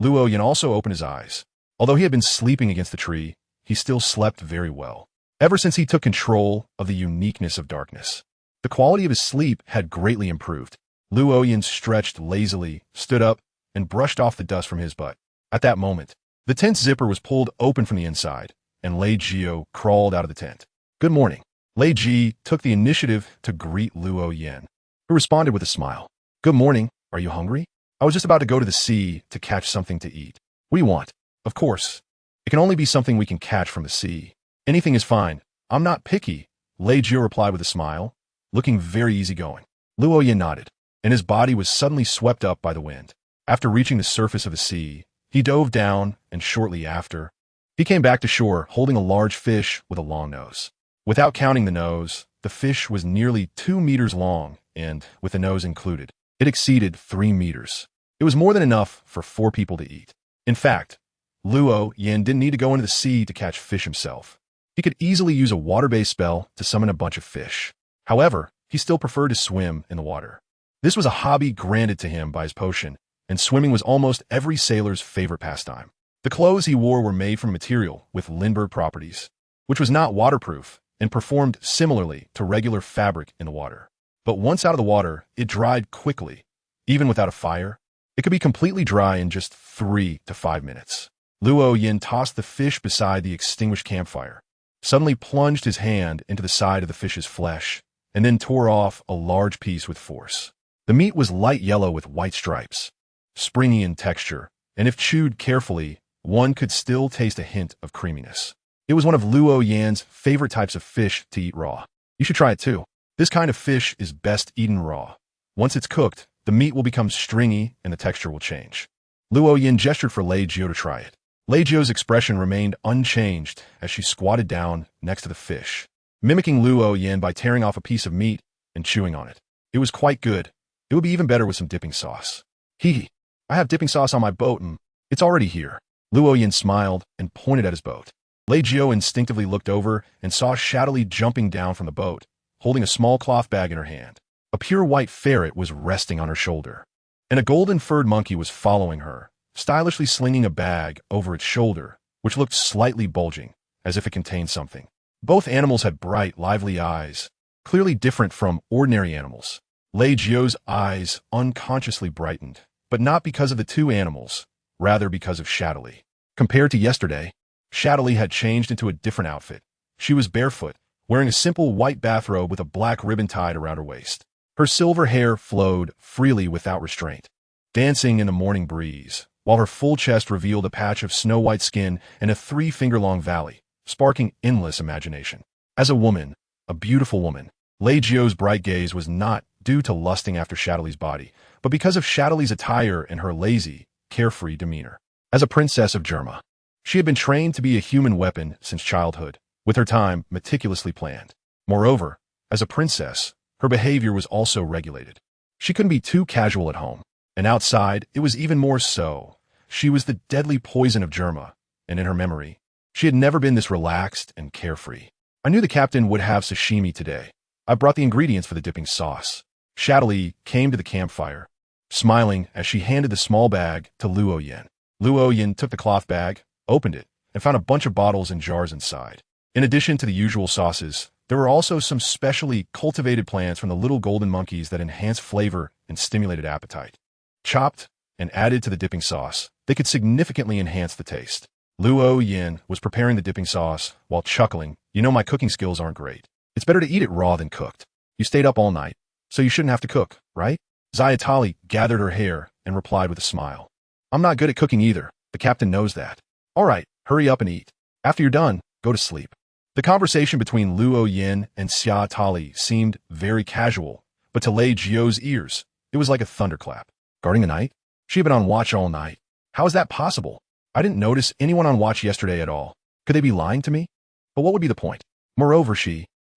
A: Luo Yin also opened his eyes. Although he had been sleeping against the tree, he still slept very well. Ever since he took control of the uniqueness of darkness, the quality of his sleep had greatly improved. Luo Yin stretched lazily, stood up, and brushed off the dust from his butt. At that moment, the tent's zipper was pulled open from the inside, and Lei Jiu crawled out of the tent. "Good morning." Lei Ji took the initiative to greet Luo Yin, who responded with a smile. "Good morning. Are you hungry? I was just about to go to the sea to catch something to eat. What do you want?" "Of course. It can only be something we can catch from the sea. Anything is fine. I'm not picky," Lei Jiu replied with a smile, looking very easygoing. Luo Yin nodded, and his body was suddenly swept up by the wind. After reaching the surface of the sea, he dove down, and shortly after, he came back to shore holding a large fish with a long nose. Without counting the nose, the fish was nearly 2 meters long, and, with the nose included, it exceeded 3 meters. It was more than enough for 4 people to eat. In fact, Luo Yin didn't need to go into the sea to catch fish himself. He could easily use a water-based spell to summon a bunch of fish. However, he still preferred to swim in the water. This was a hobby granted to him by his potion, and swimming was almost every sailor's favorite pastime. The clothes he wore were made from material with Lindbergh properties, which was not waterproof and performed similarly to regular fabric in the water. But once out of the water, it dried quickly. Even without a fire, it could be completely dry in just 3 to 5 minutes. Luo Yin tossed the fish beside the extinguished campfire, suddenly plunged his hand into the side of the fish's flesh, and then tore off a large piece with force. The meat was light yellow with white stripes, springy in texture, and if chewed carefully, one could still taste a hint of creaminess. It was one of Luo Yin's favorite types of fish to eat raw. You should try it too. This kind of fish is best eaten raw. Once it's cooked, the meat will become stringy and the texture will change. Luo Yin gestured for Lei Jiu to try it. Lei Jiu's expression remained unchanged as she squatted down next to the fish, mimicking Luo Yin by tearing off a piece of meat and chewing on it. It was quite good. It would be even better with some dipping sauce. "Hee, I have dipping sauce on my boat and it's already here." Luo Yin smiled and pointed at his boat. Lei Jiu instinctively looked over and saw shadowy jumping down from the boat, holding a small cloth bag in her hand. A pure white ferret was resting on her shoulder, and a golden-furred monkey was following her, stylishly slinging a bag over its shoulder, which looked slightly bulging, as if it contained something. Both animals had bright, lively eyes, clearly different from ordinary animals. Lei Jio's eyes unconsciously brightened, but not because of the two animals, rather because of Shadowly. Compared to yesterday, Shadowly had changed into a different outfit. She was barefoot, wearing a simple white bathrobe with a black ribbon tied around her waist. Her silver hair flowed freely without restraint, dancing in the morning breeze, while her full chest revealed a patch of snow-white skin and a 3-finger-long valley, sparking endless imagination. As a woman, a beautiful woman, Lei Jio's bright gaze was not due to lusting after Shadowly's body, but because of Shadowly's attire and her lazy, carefree demeanor. As a princess of Germa, she had been trained to be a human weapon since childhood, with her time meticulously planned. Moreover, as a princess, her behavior was also regulated. She couldn't be too casual at home, and outside it was even more so. She was the deadly poison of Germa, and in her memory, she had never been this relaxed and carefree. I knew the captain would have sashimi today. I brought the ingredients for the dipping sauce. Shadowly came to the campfire, smiling as she handed the small bag to Luo Yin. Luo Yin took the cloth bag, opened it, and found a bunch of bottles and jars inside. In addition to the usual sauces, there were also some specially cultivated plants from the little golden monkeys that enhanced flavor and stimulated appetite. Chopped and added to the dipping sauce, they could significantly enhance the taste. Luo Yin was preparing the dipping sauce while chuckling. You know my cooking skills aren't great. It's better to eat it raw than cooked. You stayed up all night, so you shouldn't have to cook, right? Zayatali gathered her hair and replied with a smile. I'm not good at cooking either. The captain knows that. All right, hurry up and eat. After you're done, go to sleep. The conversation between Luo Yin and Xia Tali seemed very casual, but to Lei Jio's ears, it was like a thunderclap. Guarding the night? She had been on watch all night. How is that possible? I didn't notice anyone on watch yesterday at all. Could they be lying to me? But what would be the point? Moreover,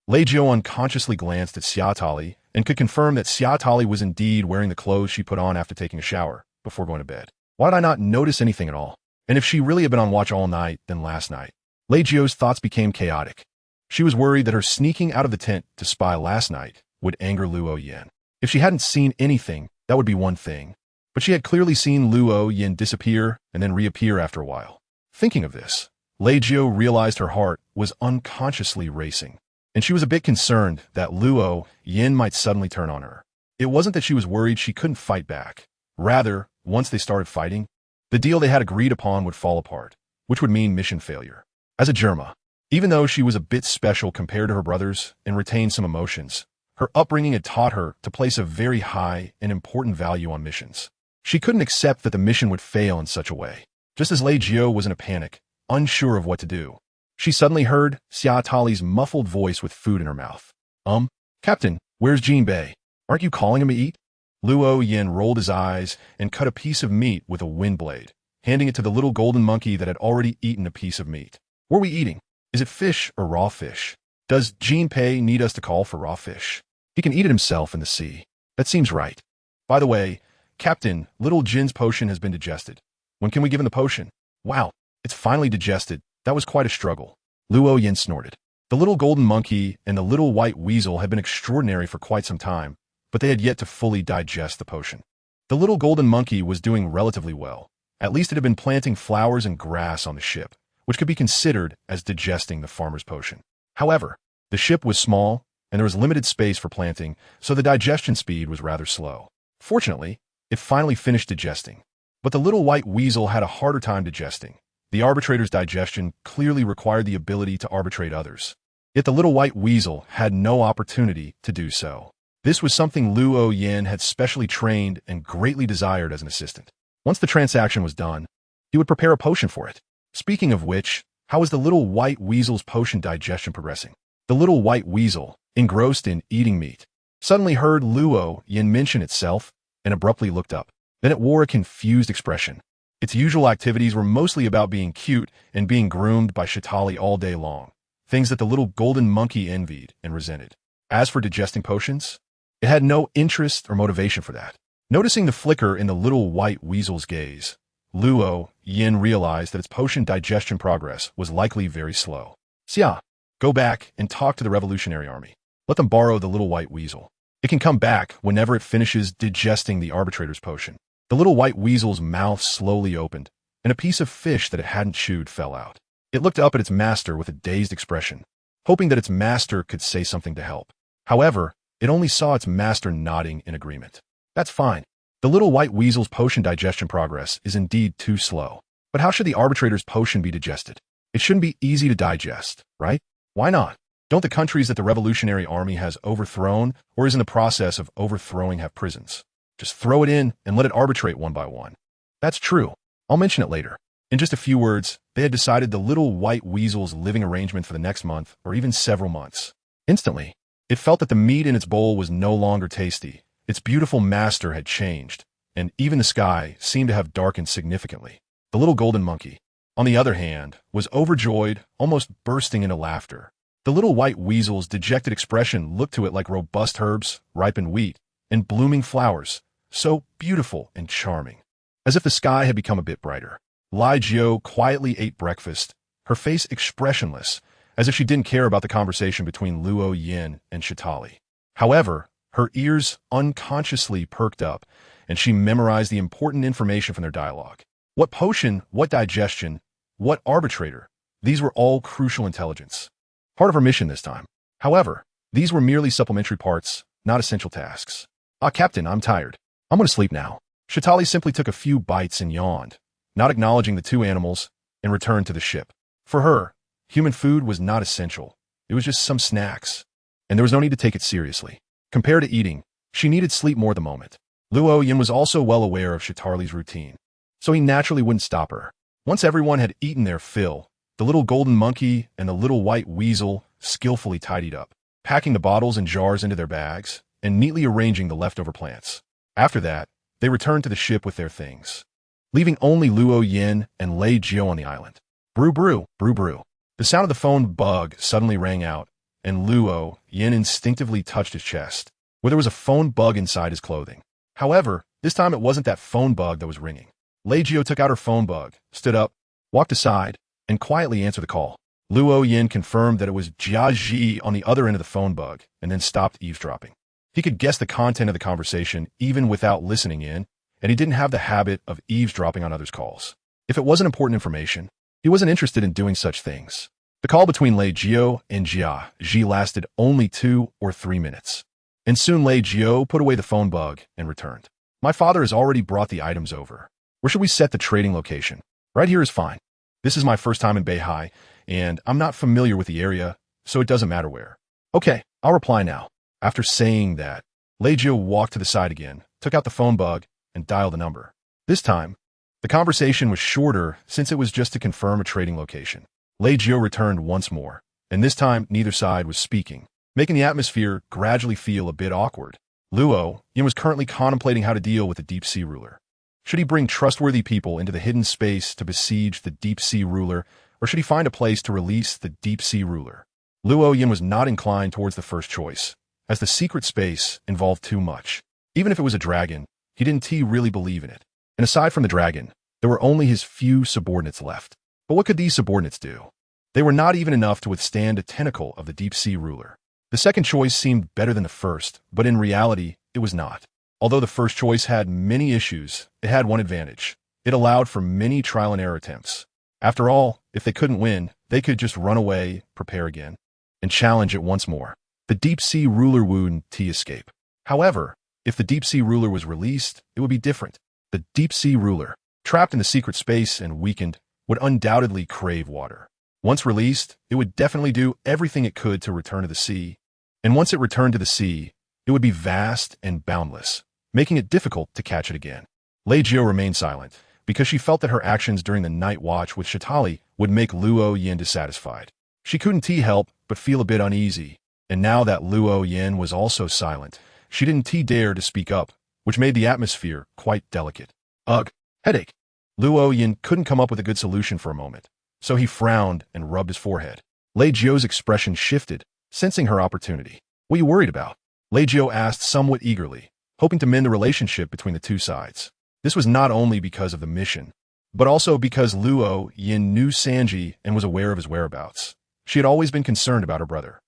A: Lei Jio unconsciously glanced at Xia Tali and could confirm that Xia Tali was indeed wearing the clothes she put on after taking a shower before going to bed. Why did I not notice anything at all? And if she really had been on watch all night, then last night. Lei Jio's thoughts became chaotic. She was worried that her sneaking out of the tent to spy last night would anger Luo Yin. If she hadn't seen anything, that would be one thing. But she had clearly seen Luo Yin disappear and then reappear after a while. Thinking of this, Lei Jio realized her heart was unconsciously racing, and she was a bit concerned that Luo Yin might suddenly turn on her. It wasn't that she was worried she couldn't fight back. Rather, once they started fighting, the deal they had agreed upon would fall apart, which would mean mission failure. As a Germa, even though she was a bit special compared to her brothers and retained some emotions, her upbringing had taught her to place a very high and important value on missions. She couldn't accept that the mission would fail in such a way. Just as Lei Jio was in a panic, unsure of what to do, she suddenly heard Xia Tali's muffled voice with food in her mouth. Captain, where's Jinbei? Aren't you calling him to eat? Luo Yin rolled his eyes and cut a piece of meat with a wind blade, handing it to the little golden monkey that had already eaten a piece of meat. What are we eating? Is it fish or raw fish? Does Jinbei need us to call for raw fish? He can eat it himself in the sea. That seems right. By the way, Captain, little Jin's potion has been digested. When can we give him the potion? Wow, it's finally digested. That was quite a struggle. Luo Yin snorted. The little golden monkey and the little white weasel had been extraordinary for quite some time, but they had yet to fully digest the potion. The little golden monkey was doing relatively well. At least it had been planting flowers and grass on the ship, which could be considered as digesting the farmer's potion. However, the ship was small, and there was limited space for planting, so the digestion speed was rather slow. Fortunately, it finally finished digesting. But the little white weasel had a harder time digesting. The arbitrator's digestion clearly required the ability to arbitrate others. Yet the little white weasel had no opportunity to do so. This was something Luo Yin had specially trained and greatly desired as an assistant. Once the transaction was done, he would prepare a potion for it. Speaking of which, how was the little white weasel's potion digestion progressing? The little white weasel, engrossed in eating meat, suddenly heard Luo Yin mention itself and abruptly looked up. Then it wore a confused expression. Its usual activities were mostly about being cute and being groomed by Shitali all day long, things that the little golden monkey envied and resented. As for digesting potions, it had no interest or motivation for that. Noticing the flicker in the little white weasel's gaze, Luo Yin realized that its potion digestion progress was likely very slow. Xia, go back and talk to the revolutionary army. Let them borrow the little white weasel. It can come back whenever it finishes digesting the arbitrator's potion. The little white weasel's mouth slowly opened, and a piece of fish that it hadn't chewed fell out. It looked up at its master with a dazed expression, hoping that its master could say something to help. However, it only saw its master nodding in agreement. That's fine. The little white weasel's potion digestion progress is indeed too slow. But how should the arbitrator's potion be digested? It shouldn't be easy to digest, right? Why not? Don't the countries that the Revolutionary Army has overthrown or is in the process of overthrowing have prisons? Just throw it in and let it arbitrate one by one. That's true. I'll mention it later. In just a few words, they had decided the little white weasel's living arrangement for the next month or even several months. Instantly, it felt that the meat in its bowl was no longer tasty. Its beautiful master had changed, and even the sky seemed to have darkened significantly. The little golden monkey, on the other hand, was overjoyed, almost bursting into laughter. The little white weasel's dejected expression looked to it like robust herbs, ripened wheat, and blooming flowers, so beautiful and charming. As if the sky had become a bit brighter. Lai Jiao quietly ate breakfast, her face expressionless, as if she didn't care about the conversation between Luo Yin and Shitali. However, her ears unconsciously perked up, and she memorized the important information from their dialogue. What potion, what digestion, what arbitrator, these were all crucial intelligence. Part of her mission this time. However, these were merely supplementary parts, not essential tasks. Captain, I'm tired. I'm going to sleep now. Shitali simply took a few bites and yawned, not acknowledging the two animals, and returned to the ship. For her, human food was not essential. It was just some snacks, and there was no need to take it seriously. Compared to eating, she needed sleep more at the moment. Luo Yin was also well aware of Shitali's routine, so he naturally wouldn't stop her. Once everyone had eaten their fill, the little golden monkey and the little white weasel skillfully tidied up, packing the bottles and jars into their bags and neatly arranging the leftover plants. After that, they returned to the ship with their things, leaving only Luo Yin and Lei Jiao on the island. Brew, brew, brew, brew. The sound of the phone bug suddenly rang out, and Luo Yin instinctively touched his chest, where there was a phone bug inside his clothing. However, this time it wasn't that phone bug that was ringing. Lei Jiao took out her phone bug, stood up, walked aside, and quietly answered the call. Luo Yin confirmed that it was Jia Ji on the other end of the phone bug, and then stopped eavesdropping. He could guess the content of the conversation even without listening in, and he didn't have the habit of eavesdropping on others' calls. If it wasn't important information, he wasn't interested in doing such things. The call between Lei Jiao and Jia Ji lasted only 2 or 3 minutes, and soon Lei Jiao put away the phone bug and returned. My father has already brought the items over. Where should we set the trading location? Right here is fine. This is my first time in Beihai, and I'm not familiar with the area, so it doesn't matter where. Okay, I'll reply now. After saying that, Lei Jiao walked to the side again, took out the phone bug, and dialed the number. This time, the conversation was shorter since it was just to confirm a trading location. Lei Jiao returned once more, and this time neither side was speaking, making the atmosphere gradually feel a bit awkward. Luo Yin was currently contemplating how to deal with the deep sea ruler. Should he bring trustworthy people into the hidden space to besiege the deep sea ruler, or should he find a place to release the deep sea ruler? Luo Yin was not inclined towards the first choice, as the secret space involved too much. Even if it was a dragon, he didn't really believe in it. And aside from the dragon, there were only his few subordinates left. But what could these subordinates do? They were not even enough to withstand a tentacle of the deep sea ruler. The second choice seemed better than the first, but in reality, it was not. Although the first choice had many issues, it had one advantage. It allowed for many trial and error attempts. After all, if they couldn't win, they could just run away, prepare again, and challenge it once more. The deep sea ruler wouldn't escape. However, if the deep sea ruler was released, it would be different. The deep sea ruler, trapped in the secret space and weakened, would undoubtedly crave water. Once released, it would definitely do everything it could to return to the sea. And once it returned to the sea, it would be vast and boundless, making it difficult to catch it again. Lei Jiao remained silent, because she felt that her actions during the night watch with Shitali would make Luo Yin dissatisfied. She couldn't help but feel a bit uneasy, and now that Luo Yin was also silent, she didn't dare to speak up, which made the atmosphere quite delicate. Ugh, headache. Luo Yin couldn't come up with a good solution for a moment, so he frowned and rubbed his forehead. Lei Jiao's expression shifted, sensing her opportunity. What are you worried about? Lei Jiao asked somewhat eagerly, hoping to mend the relationship between the two sides. This was not only because of the mission, but also because Luo Yin knew Sanji and was aware of his whereabouts. She had always been concerned about her brother.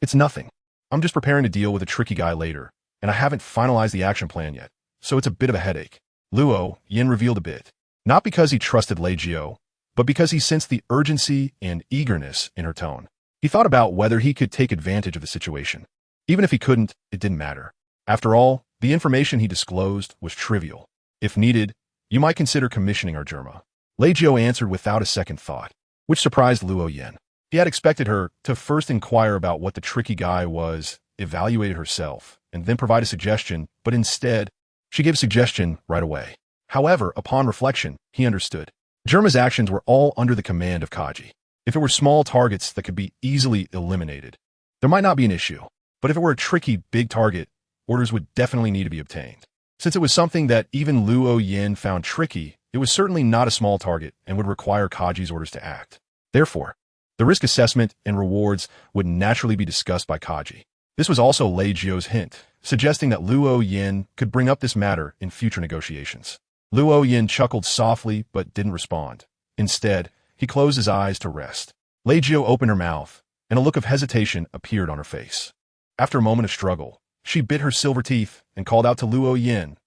A: It's nothing. I'm just preparing to deal with a tricky guy later, and I haven't finalized the action plan yet, so it's a bit of a headache. Luo Yin revealed a bit. Not because he trusted Lei Jiao, but because he sensed the urgency and eagerness in her tone. He thought about whether he could take advantage of the situation. Even if he couldn't, it didn't matter. After all, the information he disclosed was trivial. If needed, you might consider commissioning our Germa. Lei Jiao answered without a second thought, which surprised Luo Yin. He had expected her to first inquire about what the tricky guy was, evaluate it herself, and then provide a suggestion, but instead, she gave a suggestion right away. However, upon reflection, he understood. Germa's actions were all under the command of Kaji. If it were small targets that could be easily eliminated, there might not be an issue. But if it were a tricky, big target, orders would definitely need to be obtained. Since it was something that even Luo Yin found tricky, it was certainly not a small target and would require Kaji's orders to act. Therefore, the risk assessment and rewards would naturally be discussed by Kaji. This was also Lei Jiao's hint, suggesting that Luo Yin could bring up this matter in future negotiations. Luo Yin chuckled softly but didn't respond. Instead, he closed his eyes to rest. Lei Jiao opened her mouth, and a look of hesitation appeared on her face. After a moment of struggle, she bit her silver teeth and called out to Luo Yin,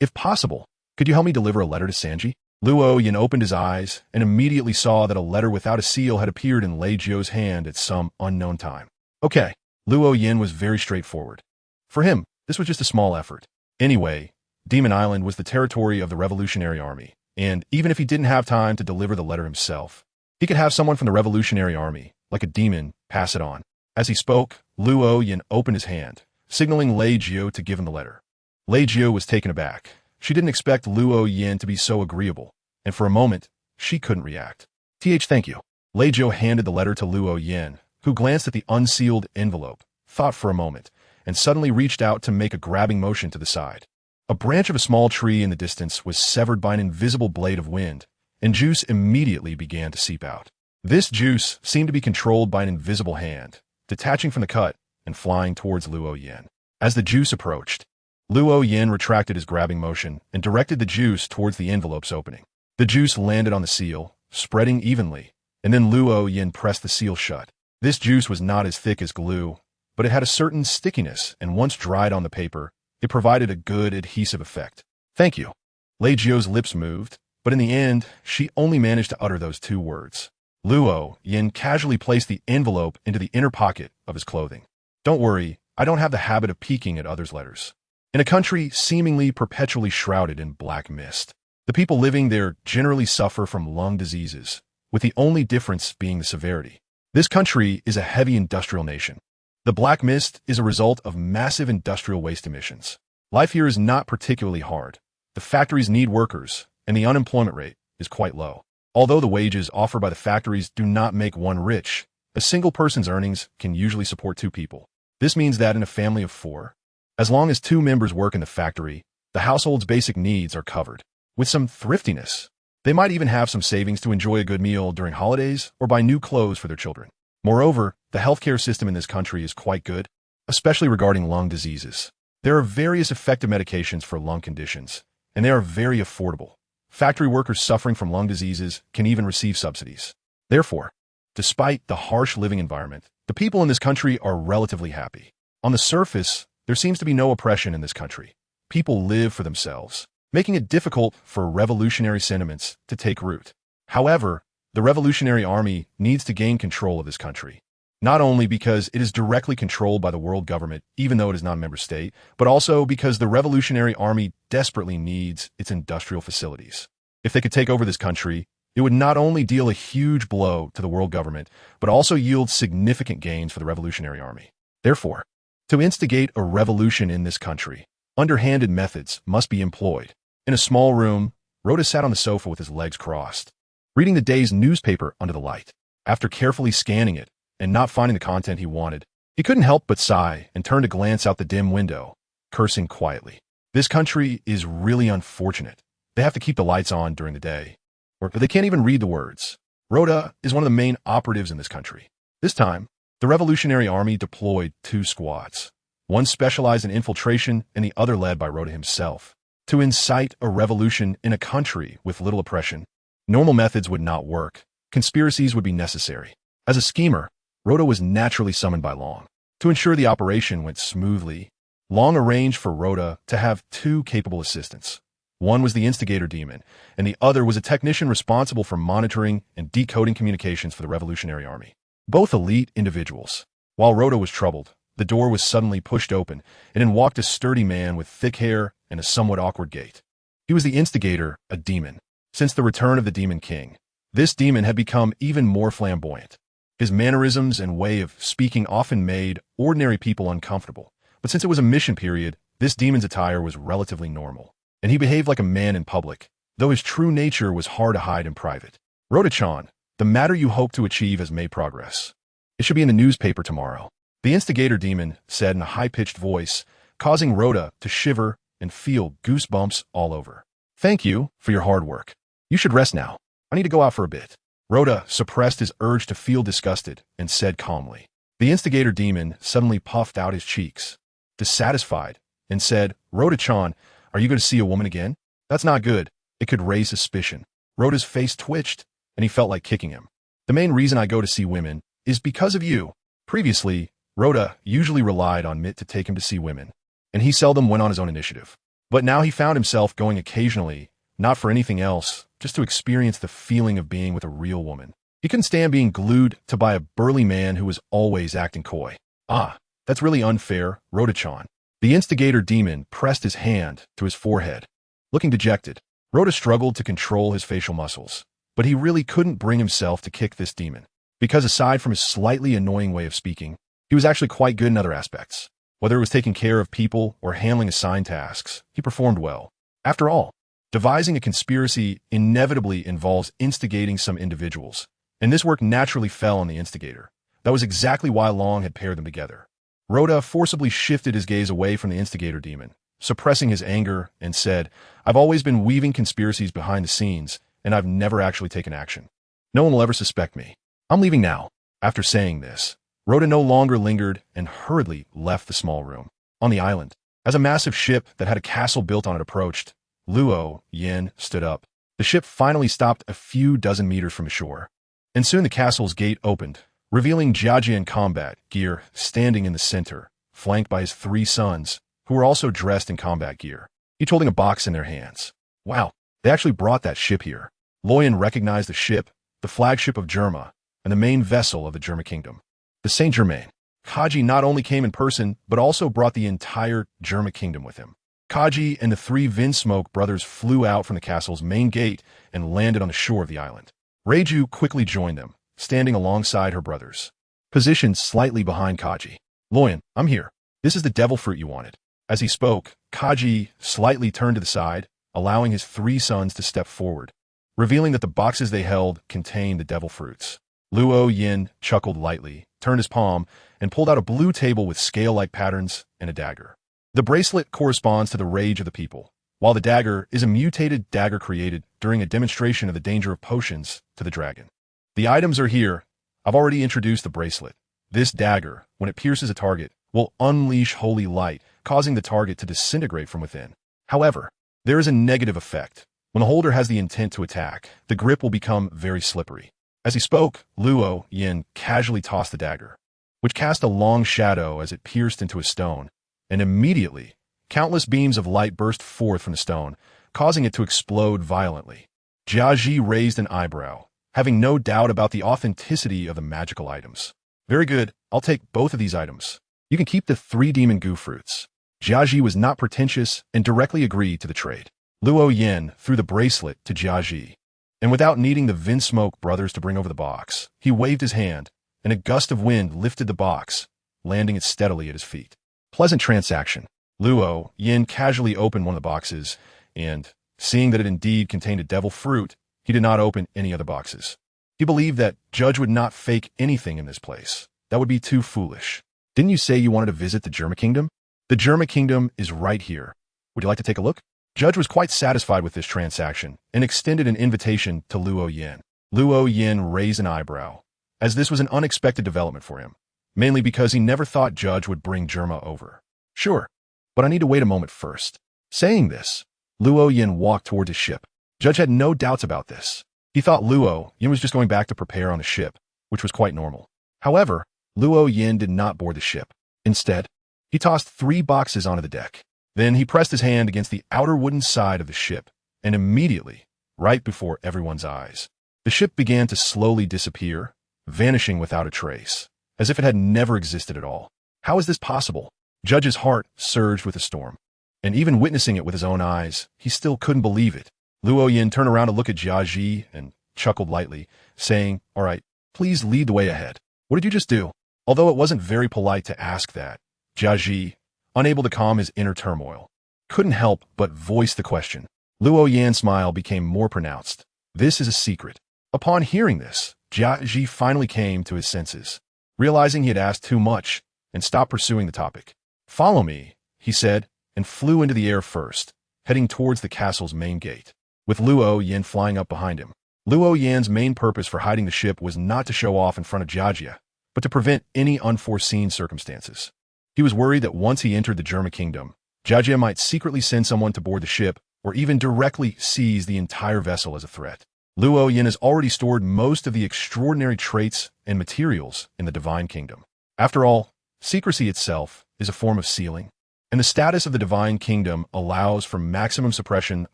A: if possible, could you help me deliver a letter to Sanji? Luo Yin opened his eyes and immediately saw that a letter without a seal had appeared in Lei Jiao's hand at some unknown time. Okay, Luo Yin was very straightforward. For him, this was just a small effort. Anyway, Demon Island was the territory of the Revolutionary Army, and even if he didn't have time to deliver the letter himself, he could have someone from the Revolutionary Army, like a demon, pass it on. As he spoke, Luo Yin opened his hand, signaling Lei Jiao to give him the letter. Lei Jiao was taken aback. She didn't expect Luo Yin to be so agreeable, and for a moment, she couldn't react. Thank you. Lei Jiao handed the letter to Luo Yin, who glanced at the unsealed envelope, thought for a moment, and suddenly reached out to make a grabbing motion to the side. A branch of a small tree in the distance was severed by an invisible blade of wind, and juice immediately began to seep out. This juice seemed to be controlled by an invisible hand, detaching from the cut and flying towards Luo Yin. As the juice approached, Luo Yin retracted his grabbing motion and directed the juice towards the envelope's opening. The juice landed on the seal, spreading evenly, and then Luo Yin pressed the seal shut. This juice was not as thick as glue, but it had a certain stickiness, and once dried on the paper, it provided a good adhesive effect. Thank you. Lei Jiao's lips moved, but in the end, she only managed to utter those two words. Luo Yin casually placed the envelope into the inner pocket of his clothing. Don't worry, I don't have the habit of peeking at others' letters. In a country seemingly perpetually shrouded in black mist, the people living there generally suffer from lung diseases, with the only difference being the severity. This country is a heavy industrial nation. The black mist is a result of massive industrial waste emissions. Life here is not particularly hard. The factories need workers, and the unemployment rate is quite low. Although the wages offered by the factories do not make one rich, a single person's earnings can usually support two people. This means that in a family of 4, as long as 2 members work in the factory, the household's basic needs are covered. With some thriftiness, they might even have some savings to enjoy a good meal during holidays or buy new clothes for their children. Moreover, the healthcare system in this country is quite good, especially regarding lung diseases. There are various effective medications for lung conditions, and they are very affordable. Factory workers suffering from lung diseases can even receive subsidies. Therefore, despite the harsh living environment, the people in this country are relatively happy. On the surface, there seems to be no oppression in this country. People live for themselves, making it difficult for revolutionary sentiments to take root. However, the Revolutionary Army needs to gain control of this country, not only because it is directly controlled by the world government, even though it is not a member state, but also because the Revolutionary Army desperately needs its industrial facilities. If they could take over this country, it would not only deal a huge blow to the world government, but also yield significant gains for the Revolutionary Army. Therefore, to instigate a revolution in this country, underhanded methods must be employed. In a small room, Rhoda sat on the sofa with his legs crossed, reading the day's newspaper under the light. After carefully scanning it and not finding the content he wanted, he couldn't help but sigh and turn to glance out the dim window, cursing quietly. This country is really unfortunate. They have to keep the lights on during the day, or they can't even read the words. Rhoda is one of the main operatives in this country. This time, the Revolutionary Army deployed 2 squads, one specialized in infiltration and the other led by Rhoda himself, to incite a revolution in a country with little oppression. Normal methods would not work. Conspiracies would be necessary. As a schemer, Rhoda was naturally summoned by Long. To ensure the operation went smoothly, Long arranged for Rhoda to have two capable assistants. One was the instigator demon, and the other was a technician responsible for monitoring and decoding communications for the Revolutionary Army. Both elite individuals. While Rhoda was troubled, the door was suddenly pushed open, and in walked a sturdy man with thick hair and a somewhat awkward gait. He was the instigator, a demon. Since the return of the Demon King, this demon had become even more flamboyant. His mannerisms and way of speaking often made ordinary people uncomfortable, but since it was a mission period, this demon's attire was relatively normal, and he behaved like a man in public, though his true nature was hard to hide in private. Rhoda-chan, the matter you hope to achieve has made progress. It should be in the newspaper tomorrow. The instigator demon said in a high-pitched voice, causing Rhoda to shiver and feel goosebumps all over. Thank you for your hard work. You should rest now. I need to go out for a bit. Rhoda suppressed his urge to feel disgusted and said calmly. The instigator demon suddenly puffed out his cheeks, dissatisfied, and said, Rhoda-chan, are you going to see a woman again? That's not good. It could raise suspicion. Rhoda's face twitched, and he felt like kicking him. The main reason I go to see women is because of you. Previously, Rhoda usually relied on Mitt to take him to see women, and he seldom went on his own initiative. But now he found himself going occasionally, not for anything else, just to experience the feeling of being with a real woman. He couldn't stand being glued to by a burly man who was always acting coy. Ah, that's really unfair, Rhoda-chan. The instigator demon pressed his hand to his forehead. Looking dejected, Rhoda struggled to control his facial muscles, but he really couldn't bring himself to kick this demon, because aside from his slightly annoying way of speaking, he was actually quite good in other aspects. Whether it was taking care of people or handling assigned tasks, he performed well. After all, devising a conspiracy inevitably involves instigating some individuals, and this work naturally fell on the instigator. That was exactly why Long had paired them together. Rhoda forcibly shifted his gaze away from the instigator demon, suppressing his anger, and said, I've always been weaving conspiracies behind the scenes, and I've never actually taken action. No one will ever suspect me. I'm leaving now. After saying this, Rhoda no longer lingered and hurriedly left the small room. On the island, as a massive ship that had a castle built on it approached, Luo Yin stood up. The ship finally stopped a few dozen meters from the shore, and soon the castle's gate opened, revealing Jiaji in combat gear standing in the center, flanked by his three sons, who were also dressed in combat gear, each holding a box in their hands. Wow, they actually brought that ship here. Loyan recognized the ship, the flagship of Germa, and the main vessel of the Germa kingdom, the Saint Germain. Kaji not only came in person, but also brought the entire Germa kingdom with him. Kaji and the three Vinsmoke brothers flew out from the castle's main gate and landed on the shore of the island. Reiju quickly joined them, standing alongside her brothers, positioned slightly behind Kaji. Loyan, I'm here. This is the devil fruit you wanted. As he spoke, Kaji slightly turned to the side, allowing his three sons to step forward, revealing that the boxes they held contained the devil fruits. Luo Yin chuckled lightly, turned his palm, and pulled out a blue table with scale-like patterns and a dagger. The bracelet corresponds to the rage of the people, while the dagger is a mutated dagger created during a demonstration of the danger of potions to the dragon. The items are here. I've already introduced the bracelet. This dagger, when it pierces a target, will unleash holy light, causing the target to disintegrate from within. However, there is a negative effect. When the holder has the intent to attack, the grip will become very slippery. As he spoke, Luo Yin casually tossed the dagger, which cast a long shadow as it pierced into a stone, and immediately, countless beams of light burst forth from the stone, causing it to explode violently. Jiaji raised an eyebrow, having no doubt about the authenticity of the magical items. Very good, I'll take both of these items. You can keep the 3 demon goo fruits. Jiaji was not pretentious and directly agreed to the trade. Luo Yin threw the bracelet to Jiaji, and without needing the Vinsmoke brothers to bring over the box, he waved his hand, and a gust of wind lifted the box, landing it steadily at his feet. Pleasant transaction. Luo Yin casually opened one of the boxes, and, seeing that it indeed contained a devil fruit, he did not open any other boxes. He believed that Judge would not fake anything in this place. That would be too foolish. Didn't you say you wanted to visit the Germa kingdom? The Germa kingdom is right here. Would you like to take a look? Judge was quite satisfied with this transaction and extended an invitation to Luo Yin. Luo Yin raised an eyebrow, as this was an unexpected development for him, mainly because he never thought Judge would bring Germa over. Sure, but I need to wait a moment first. Saying this, Luo Yin walked toward his ship. Judge had no doubts about this. He thought Luo Yin was just going back to prepare on the ship, which was quite normal. However, Luo Yin did not board the ship. Instead, he tossed 3 boxes onto the deck. Then he pressed his hand against the outer wooden side of the ship, and immediately, right before everyone's eyes, the ship began to slowly disappear, vanishing without a trace, as if it had never existed at all. How is this possible? Judge's heart surged with a storm, and even witnessing it with his own eyes, he still couldn't believe it. Luo Yin turned around to look at Jiaji and chuckled lightly, saying, "All right, please lead the way ahead. What did you just do?" Although it wasn't very polite to ask that, Jiaji, unable to calm his inner turmoil, couldn't help but voice the question. Luo Yan's smile became more pronounced. "This is a secret." Upon hearing this, Jiaji finally came to his senses, realizing he had asked too much, and stopped pursuing the topic. "Follow me," he said, and flew into the air first, heading towards the castle's main gate, with Luo Yan flying up behind him. Luo Yan's main purpose for hiding the ship was not to show off in front of Jiajia, but to prevent any unforeseen circumstances. He was worried that once he entered the German kingdom, Jiajia might secretly send someone to board the ship or even directly seize the entire vessel as a threat. Luo Yan has already stored most of the extraordinary traits and materials in the divine kingdom. After all, secrecy itself is a form of sealing, and the status of the divine kingdom allows for maximum suppression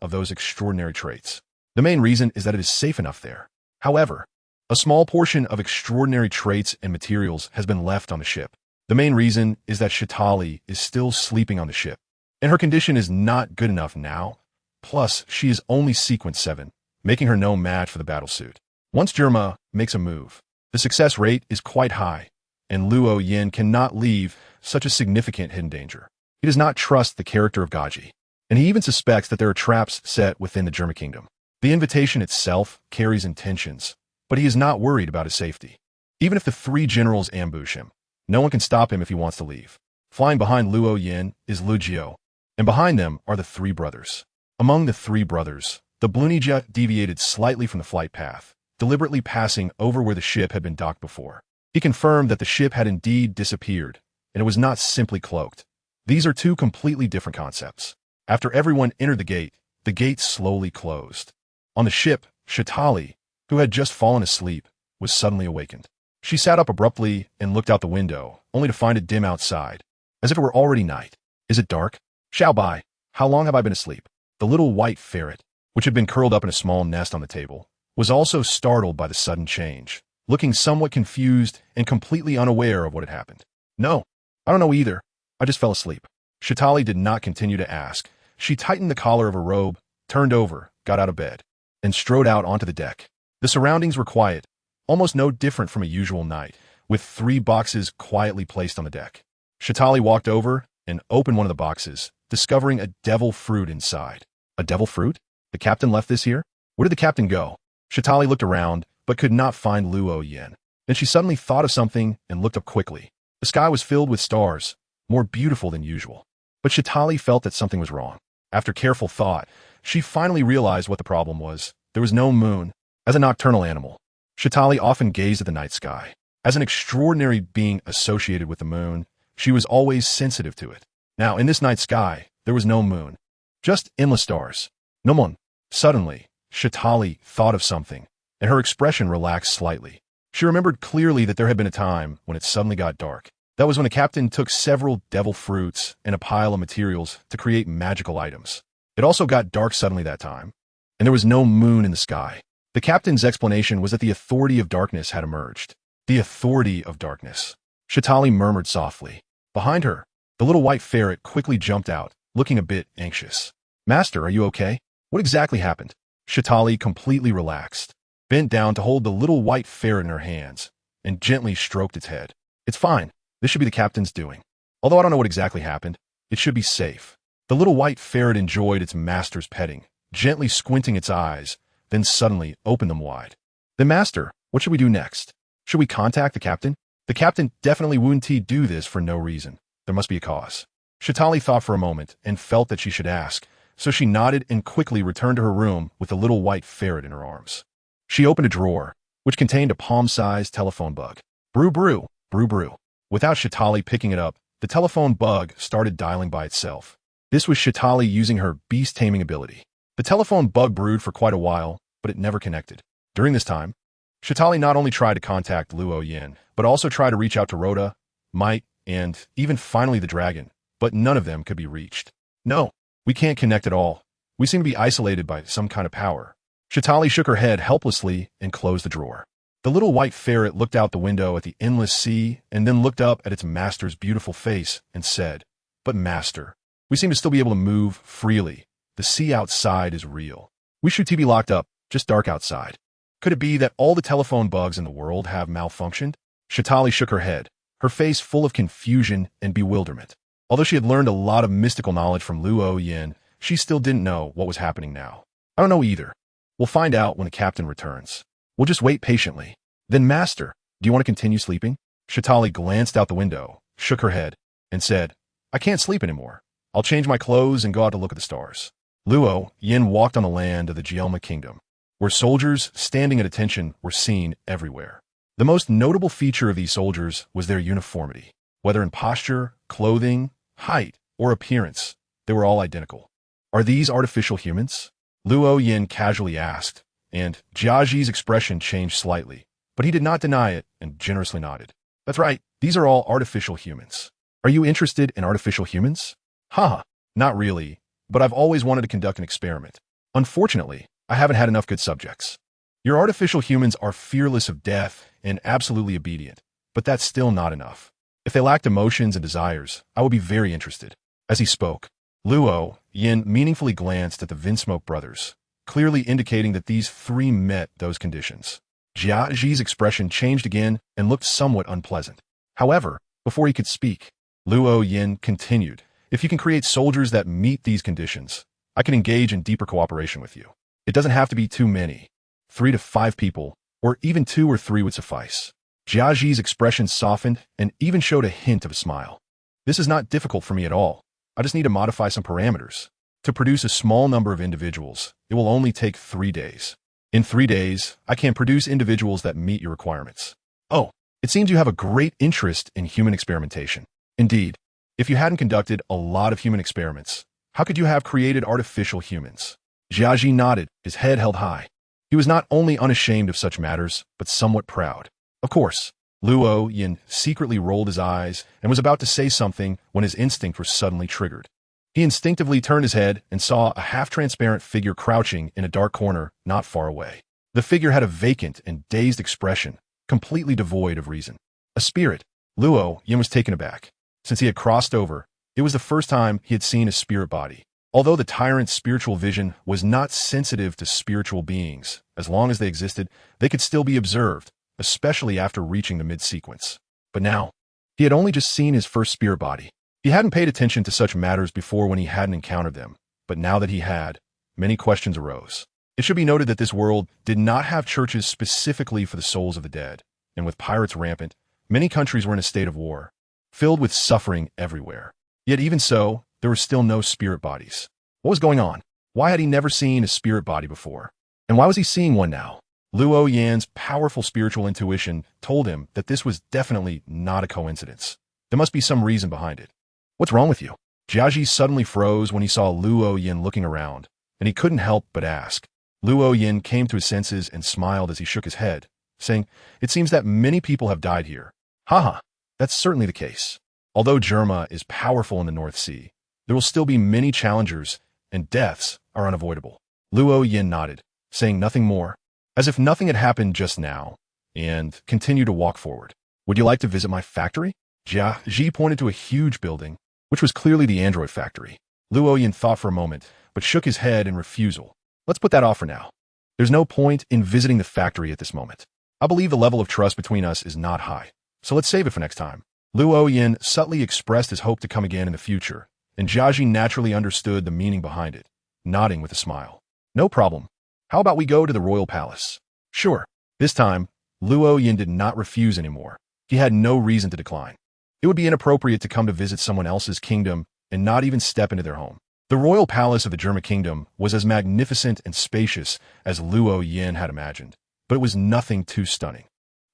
A: of those extraordinary traits. The main reason is that it is safe enough there. However, a small portion of extraordinary traits and materials has been left on the ship. The main reason is that Shitali is still sleeping on the ship, and her condition is not good enough now. Plus, she is only sequence 7, making her no match for the battlesuit. Once Germa makes a move, the success rate is quite high, and Luo Yin cannot leave such a significant hidden danger. He does not trust the character of Gaji, and he even suspects that there are traps set within the Germa kingdom. The invitation itself carries intentions, but he is not worried about his safety. Even if the 3 generals ambush him, no one can stop him if he wants to leave. Flying behind Luo Yin is Lu Jiao, and behind them are the 3 brothers. Among the 3 brothers, the Blunijia deviated slightly from the flight path, deliberately passing over where the ship had been docked before. He confirmed that the ship had indeed disappeared, and it was not simply cloaked. These are 2 completely different concepts. After everyone entered the gate slowly closed. On the ship, Shitali, who had just fallen asleep, was suddenly awakened. She sat up abruptly and looked out the window, only to find it dim outside, as if it were already night. "Is it dark?" "Xiao Bai, how long have I been asleep?" The little white ferret, which had been curled up in a small nest on the table, was also startled by the sudden change, looking somewhat confused and completely unaware of what had happened. "No, I don't know either. I just fell asleep." Shitali did not continue to ask. She tightened the collar of her robe, turned over, got out of bed, and strode out onto the deck. The surroundings were quiet, almost no different from a usual night, with 3 boxes quietly placed on the deck. Shitali walked over and opened one of the boxes, discovering a devil fruit inside. A devil fruit? The captain left this here? Where did the captain go? Shitali looked around, but could not find Luo Yin. Then she suddenly thought of something and looked up quickly. The sky was filled with stars, more beautiful than usual. But Shitali felt that something was wrong. After careful thought, she finally realized what the problem was. There was no moon. As a nocturnal animal, Shitali often gazed at the night sky. As an extraordinary being associated with the moon, she was always sensitive to it. Now, in this night sky, there was no moon, just endless stars. No moon. Suddenly, Shitali thought of something, and her expression relaxed slightly. She remembered clearly that there had been a time when it suddenly got dark. That was when the captain took several devil fruits and a pile of materials to create magical items. It also got dark suddenly that time, and there was no moon in the sky. The captain's explanation was that the authority of darkness had emerged. The authority of darkness. Shitali murmured softly. Behind her, the little white ferret quickly jumped out, looking a bit anxious. "Master, are you okay? What exactly happened?" Shitali completely relaxed, bent down to hold the little white ferret in her hands, and gently stroked its head. "It's fine. This should be the captain's doing. Although I don't know what exactly happened, it should be safe." The little white ferret enjoyed its master's petting, gently squinting its eyes, then suddenly opened them wide. "Then master, what should we do next? Should we contact the captain?" The captain definitely wouldn't do this for no reason. There must be a cause. Shitali thought for a moment and felt that she should ask, so she nodded and quickly returned to her room with the little white ferret in her arms. She opened a drawer, which contained a palm-sized telephone bug. Brew, brew, brew, brew. Without Shitali picking it up, the telephone bug started dialing by itself. This was Shitali using her beast-taming ability. The telephone bug brewed for quite a while, but it never connected. During this time, Shitali not only tried to contact Luo Yin, but also tried to reach out to Rhoda, Might, and even finally the dragon, but none of them could be reached. No, we can't connect at all. We seem to be isolated by some kind of power. Shatali shook her head helplessly and closed the drawer. The little white ferret looked out the window at the endless sea and then looked up at its master's beautiful face and said, "But master, we seem to still be able to move freely. The sea outside is real. We should be locked up, just dark outside. Could it be that all the telephone bugs in the world have malfunctioned?" Shatali shook her head, her face full of confusion and bewilderment. Although she had learned a lot of mystical knowledge from Luo Yin, she still didn't know what was happening now. "I don't know either. We'll find out when the captain returns. We'll just wait patiently." "Then, master, do you want to continue sleeping?" Shatali glanced out the window, shook her head, and said, "I can't sleep anymore. I'll change my clothes and go out to look at the stars." Luo Yin walked on the land of the Jielma kingdom, where soldiers standing at attention were seen everywhere. The most notable feature of these soldiers was their uniformity. Whether in posture, clothing, height, or appearance, they were all identical. "Are these artificial humans?" Luo Yin casually asked, and Jiaji's expression changed slightly, but he did not deny it and generously nodded. "That's right, these are all artificial humans. Are you interested in artificial humans?" "Haha, not really, but I've always wanted to conduct an experiment. Unfortunately, I haven't had enough good subjects. Your artificial humans are fearless of death and absolutely obedient, but that's still not enough. If they lacked emotions and desires, I would be very interested." As he spoke, Luo Yin meaningfully glanced at the Vinsmoke brothers, clearly indicating that these three met those conditions. Jiaji's expression changed again and looked somewhat unpleasant. However, before he could speak, Luo Yin continued, "If you can create soldiers that meet these conditions, I can engage in deeper cooperation with you. It doesn't have to be too many. 3 to 5 people, or even 2 or 3 would suffice." Jiaji's expression softened and even showed a hint of a smile. "This is not difficult for me at all. I just need to modify some parameters. To produce a small number of individuals, it will only take 3 days. In 3 days, I can produce individuals that meet your requirements." "Oh, it seems you have a great interest in human experimentation." "Indeed. If you hadn't conducted a lot of human experiments, how could you have created artificial humans?" Jiaji nodded, his head held high. He was not only unashamed of such matters, but somewhat proud. "Of course." Luo Yin secretly rolled his eyes and was about to say something when his instinct was suddenly triggered. He instinctively turned his head and saw a half-transparent figure crouching in a dark corner not far away. The figure had a vacant and dazed expression, completely devoid of reason. A spirit. Luo Yin was taken aback. Since he had crossed over, it was the first time he had seen a spirit body. Although the tyrant's spiritual vision was not sensitive to spiritual beings, as long as they existed, they could still be observed, especially after reaching the mid-sequence. But now, he had only just seen his first spirit body. He hadn't paid attention to such matters before when he hadn't encountered them, but now that he had, many questions arose. It should be noted that this world did not have churches specifically for the souls of the dead, and with pirates rampant, many countries were in a state of war, filled with suffering everywhere. Yet even so, there were still no spirit bodies. What was going on? Why had he never seen a spirit body before? And why was he seeing one now? Luo Yan's powerful spiritual intuition told him that this was definitely not a coincidence. There must be some reason behind it. "What's wrong with you?" Jiaji suddenly froze when he saw Luo Yin looking around, and he couldn't help but ask. Luo Yin came to his senses and smiled as he shook his head, saying, "It seems that many people have died here." "Haha, that's certainly the case. Although Jerma is powerful in the North Sea, there will still be many challengers, and deaths are unavoidable." Luo Yin nodded, saying nothing more, as if nothing had happened just now, and continued to walk forward. "Would you like to visit my factory?" Jiaji pointed to a huge building, which was clearly the android factory. Luo Yin thought for a moment, but shook his head in refusal. "Let's put that off for now. There's no point in visiting the factory at this moment. I believe the level of trust between us is not high, so let's save it for next time." Luo Yin subtly expressed his hope to come again in the future, and Jiaji naturally understood the meaning behind it, nodding with a smile. "No problem. How about we go to the royal palace?" "Sure." This time, Luo Yin did not refuse anymore. He had no reason to decline. It would be inappropriate to come to visit someone else's kingdom and not even step into their home. The royal palace of the German kingdom was as magnificent and spacious as Luo Yin had imagined, but it was nothing too stunning.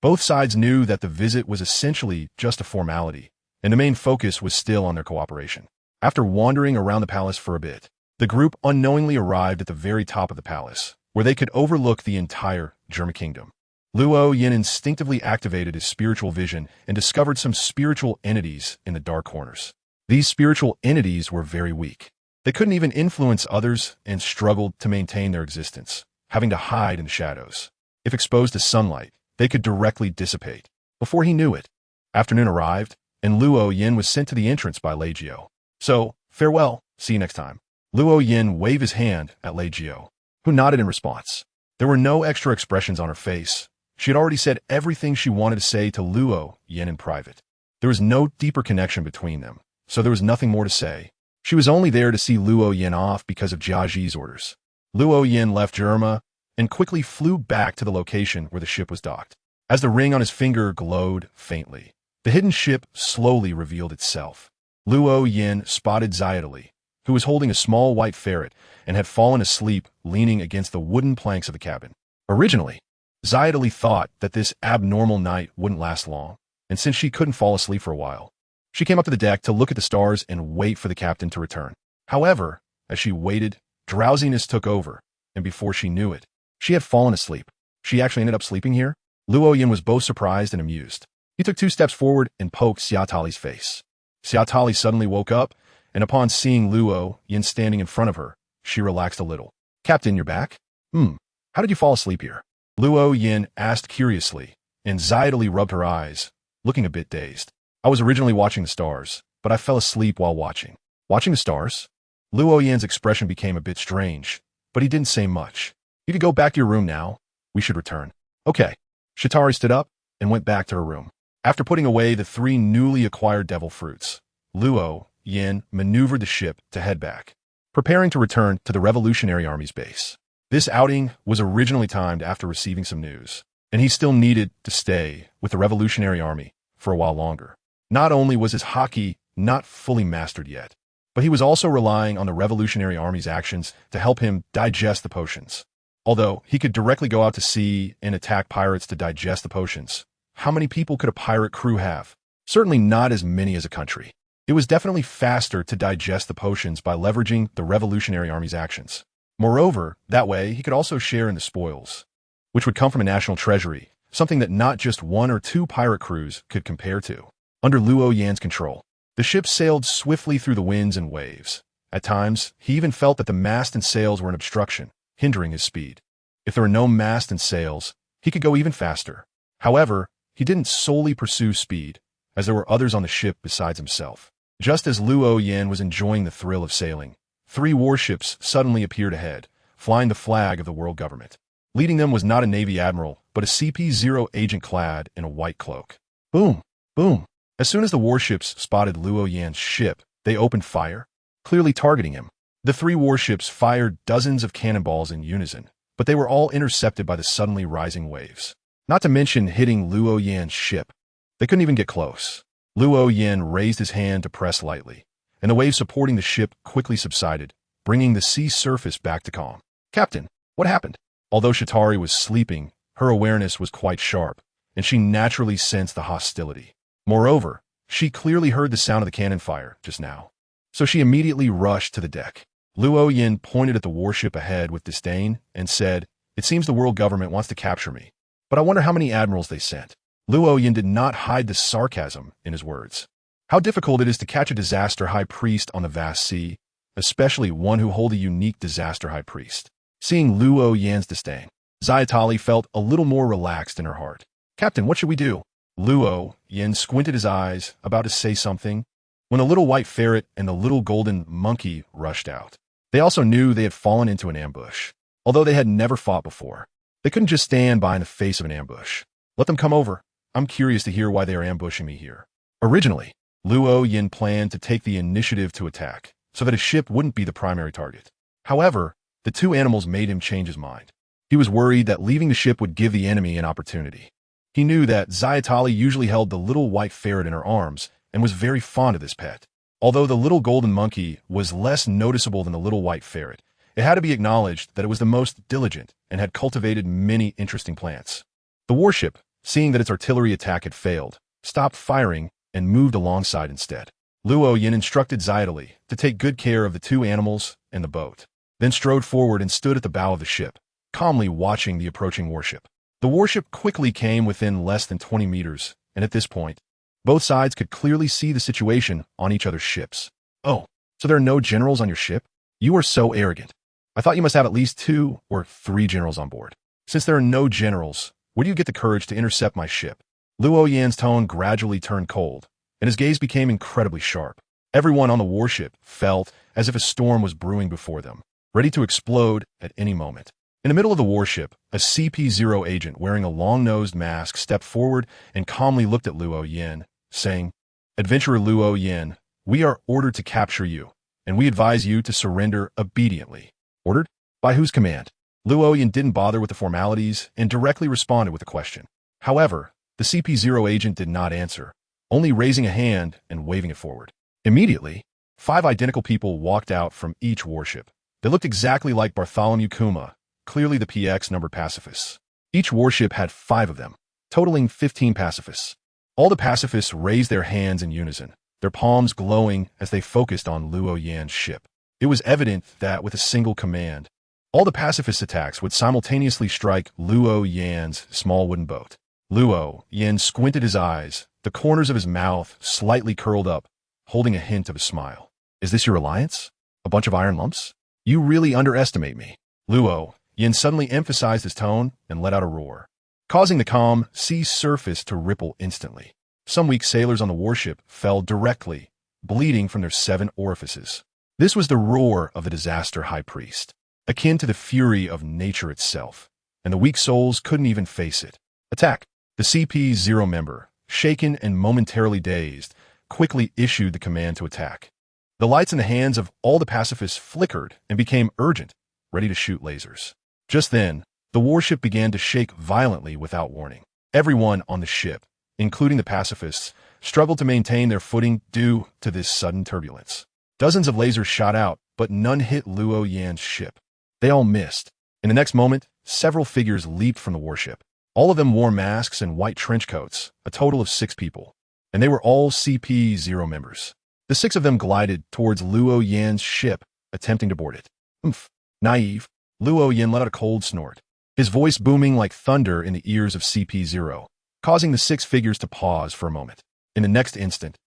A: Both sides knew that the visit was essentially just a formality, and the main focus was still on their cooperation. After wandering around the palace for a bit, the group unknowingly arrived at the very top of the palace, where they could overlook the entire German kingdom. Luo Yin instinctively activated his spiritual vision and discovered some spiritual entities in the dark corners. These spiritual entities were very weak. They couldn't even influence others and struggled to maintain their existence, having to hide in the shadows. If exposed to sunlight, they could directly dissipate. Before he knew it, afternoon arrived, and Luo Yin was sent to the entrance by Legio. So, farewell, see you next time. Luo Yin waved his hand at Legio, who nodded in response. There were no extra expressions on her face. She had already said everything she wanted to say to Luo Yin in private. There was no deeper connection between them, so there was nothing more to say. She was only there to see Luo Yin off because of Jiaji's orders. Luo Yin left Germa and quickly flew back to the location where the ship was docked. As the ring on his finger glowed faintly, the hidden ship slowly revealed itself. Luo Yin spotted Xiatali, who was holding a small white ferret and had fallen asleep leaning against the wooden planks of the cabin. Originally, Xiatali thought that this abnormal night wouldn't last long, and since she couldn't fall asleep for a while, she came up to the deck to look at the stars and wait for the captain to return. However, as she waited, drowsiness took over, and before she knew it, she had fallen asleep. She actually ended up sleeping here? Luo Yin was both surprised and amused. He took 2 steps forward and poked Xiatali's face. Xiatali suddenly woke up, and upon seeing Luo Yin standing in front of her, she relaxed a little. Captain, you're back? How did you fall asleep here? Luo Yin asked curiously, and Xiatali rubbed her eyes, looking a bit dazed. I was originally watching the stars, but I fell asleep while watching. Watching the stars? Luo Yin's expression became a bit strange, but he didn't say much. You could go back to your room now. We should return. Okay. Chitauri stood up and went back to her room. After putting away the 3 newly acquired devil fruits, Luo Yin maneuvered the ship to head back, preparing to return to the Revolutionary Army's base. This outing was originally timed after receiving some news, and he still needed to stay with the Revolutionary Army for a while longer. Not only was his haki not fully mastered yet, but he was also relying on the Revolutionary Army's actions to help him digest the potions. Although he could directly go out to sea and attack pirates to digest the potions, how many people could a pirate crew have? Certainly not as many as a country. It was definitely faster to digest the potions by leveraging the Revolutionary Army's actions. Moreover, that way he could also share in the spoils, which would come from a national treasury, something that not just 1 or 2 pirate crews could compare to. Under Luo Yan's control, the ship sailed swiftly through the winds and waves. At times, he even felt that the mast and sails were an obstruction, hindering his speed. If there were no mast and sails, he could go even faster. However, he didn't solely pursue speed, as there were others on the ship besides himself. Just as Luo Yan was enjoying the thrill of sailing, 3 warships suddenly appeared ahead, flying the flag of the world government. Leading them was not a Navy admiral, but a CP-0 agent clad in a white cloak. Boom! Boom! As soon as the warships spotted Luo Yan's ship, they opened fire, clearly targeting him. The 3 warships fired dozens of cannonballs in unison, but they were all intercepted by the suddenly rising waves. Not to mention hitting Luo Yan's ship. They couldn't even get close. Luo Yan raised his hand to press lightly, and the waves supporting the ship quickly subsided, bringing the sea surface back to calm. Captain, what happened? Although Chitauri was sleeping, her awareness was quite sharp, and she naturally sensed the hostility. Moreover, she clearly heard the sound of the cannon fire just now, so she immediately rushed to the deck. Luo Yin pointed at the warship ahead with disdain and said, "It seems the world government wants to capture me, but I wonder how many admirals they sent." Luo Yin did not hide the sarcasm in his words. How difficult it is to catch a disaster high priest on the vast sea, especially one who hold a unique disaster high priest. Seeing Luo Yan's disdain, Xiatali felt a little more relaxed in her heart. "Captain, what should we do?" Luo Yin squinted his eyes, about to say something, when a little white ferret and the little golden monkey rushed out. They also knew they had fallen into an ambush. Although they had never fought before, they couldn't just stand by in the face of an ambush. "Let them come over. I'm curious to hear why they are ambushing me here." Originally, Luo Yin planned to take the initiative to attack, so that his ship wouldn't be the primary target. However, the 2 animals made him change his mind. He was worried that leaving the ship would give the enemy an opportunity. He knew that Xiatali usually held the little white ferret in her arms and was very fond of this pet. Although the little golden monkey was less noticeable than the little white ferret, it had to be acknowledged that it was the most diligent and had cultivated many interesting plants. The warship, seeing that its artillery attack had failed, stopped firing and moved alongside instead. Luo Yin instructed Xiatali to take good care of the 2 animals and the boat, then strode forward and stood at the bow of the ship, calmly watching the approaching warship. The warship quickly came within less than 20 meters, and at this point, both sides could clearly see the situation on each other's ships. Oh, so there are no generals on your ship? You are so arrogant. I thought you must have at least 2 or 3 generals on board. Since there are no generals, where do you get the courage to intercept my ship? Luo Yan's tone gradually turned cold, and his gaze became incredibly sharp. Everyone on the warship felt as if a storm was brewing before them, ready to explode at any moment. In the middle of the warship, a CP-0 agent wearing a long-nosed mask stepped forward and calmly looked at Luo Yan, saying, "Adventurer Luo Yan, we are ordered to capture you, and we advise you to surrender obediently." Ordered? By whose command? Luo Yan didn't bother with the formalities and directly responded with a question. However, the CP-0 agent did not answer, only raising a hand and waving it forward. Immediately, 5 identical people walked out from each warship. They looked exactly like Bartholomew Kuma, clearly the PX numbered pacifists. Each warship had 5 of them, totaling 15 pacifists. All the pacifists raised their hands in unison, their palms glowing as they focused on Luo Yan's ship. It was evident that with a single command, all the pacifist attacks would simultaneously strike Luo Yan's small wooden boat. Luo Yan squinted his eyes, the corners of his mouth slightly curled up, holding a hint of a smile. "Is this your alliance? A bunch of iron lumps? You really underestimate me." Luo Yan suddenly emphasized his tone and let out a roar, causing the calm sea surface to ripple instantly. Some weak sailors on the warship fell directly, bleeding from their 7 orifices. This was the roar of the disaster high priest, akin to the fury of nature itself, and the weak souls couldn't even face it. "Attack!" The CP-0 member, shaken and momentarily dazed, quickly issued the command to attack. The lights in the hands of all the pacifists flickered and became urgent, ready to shoot lasers. Just then, the warship began to shake violently without warning. Everyone on the ship, including the pacifists, struggled to maintain their footing due to this sudden turbulence. Dozens of lasers shot out, but none hit Luo Yan's ship. They all missed. In the next moment, several figures leaped from the warship. All of them wore masks and white trench coats, a total of 6 people. And they were all CP-0 members. The 6 of them glided towards Luo Yan's ship, attempting to board it. "Umph, naive." Luo Yan let out a cold snort, his voice booming like thunder in the ears of CP-0, causing the 6 figures to pause for a moment. In the next instant,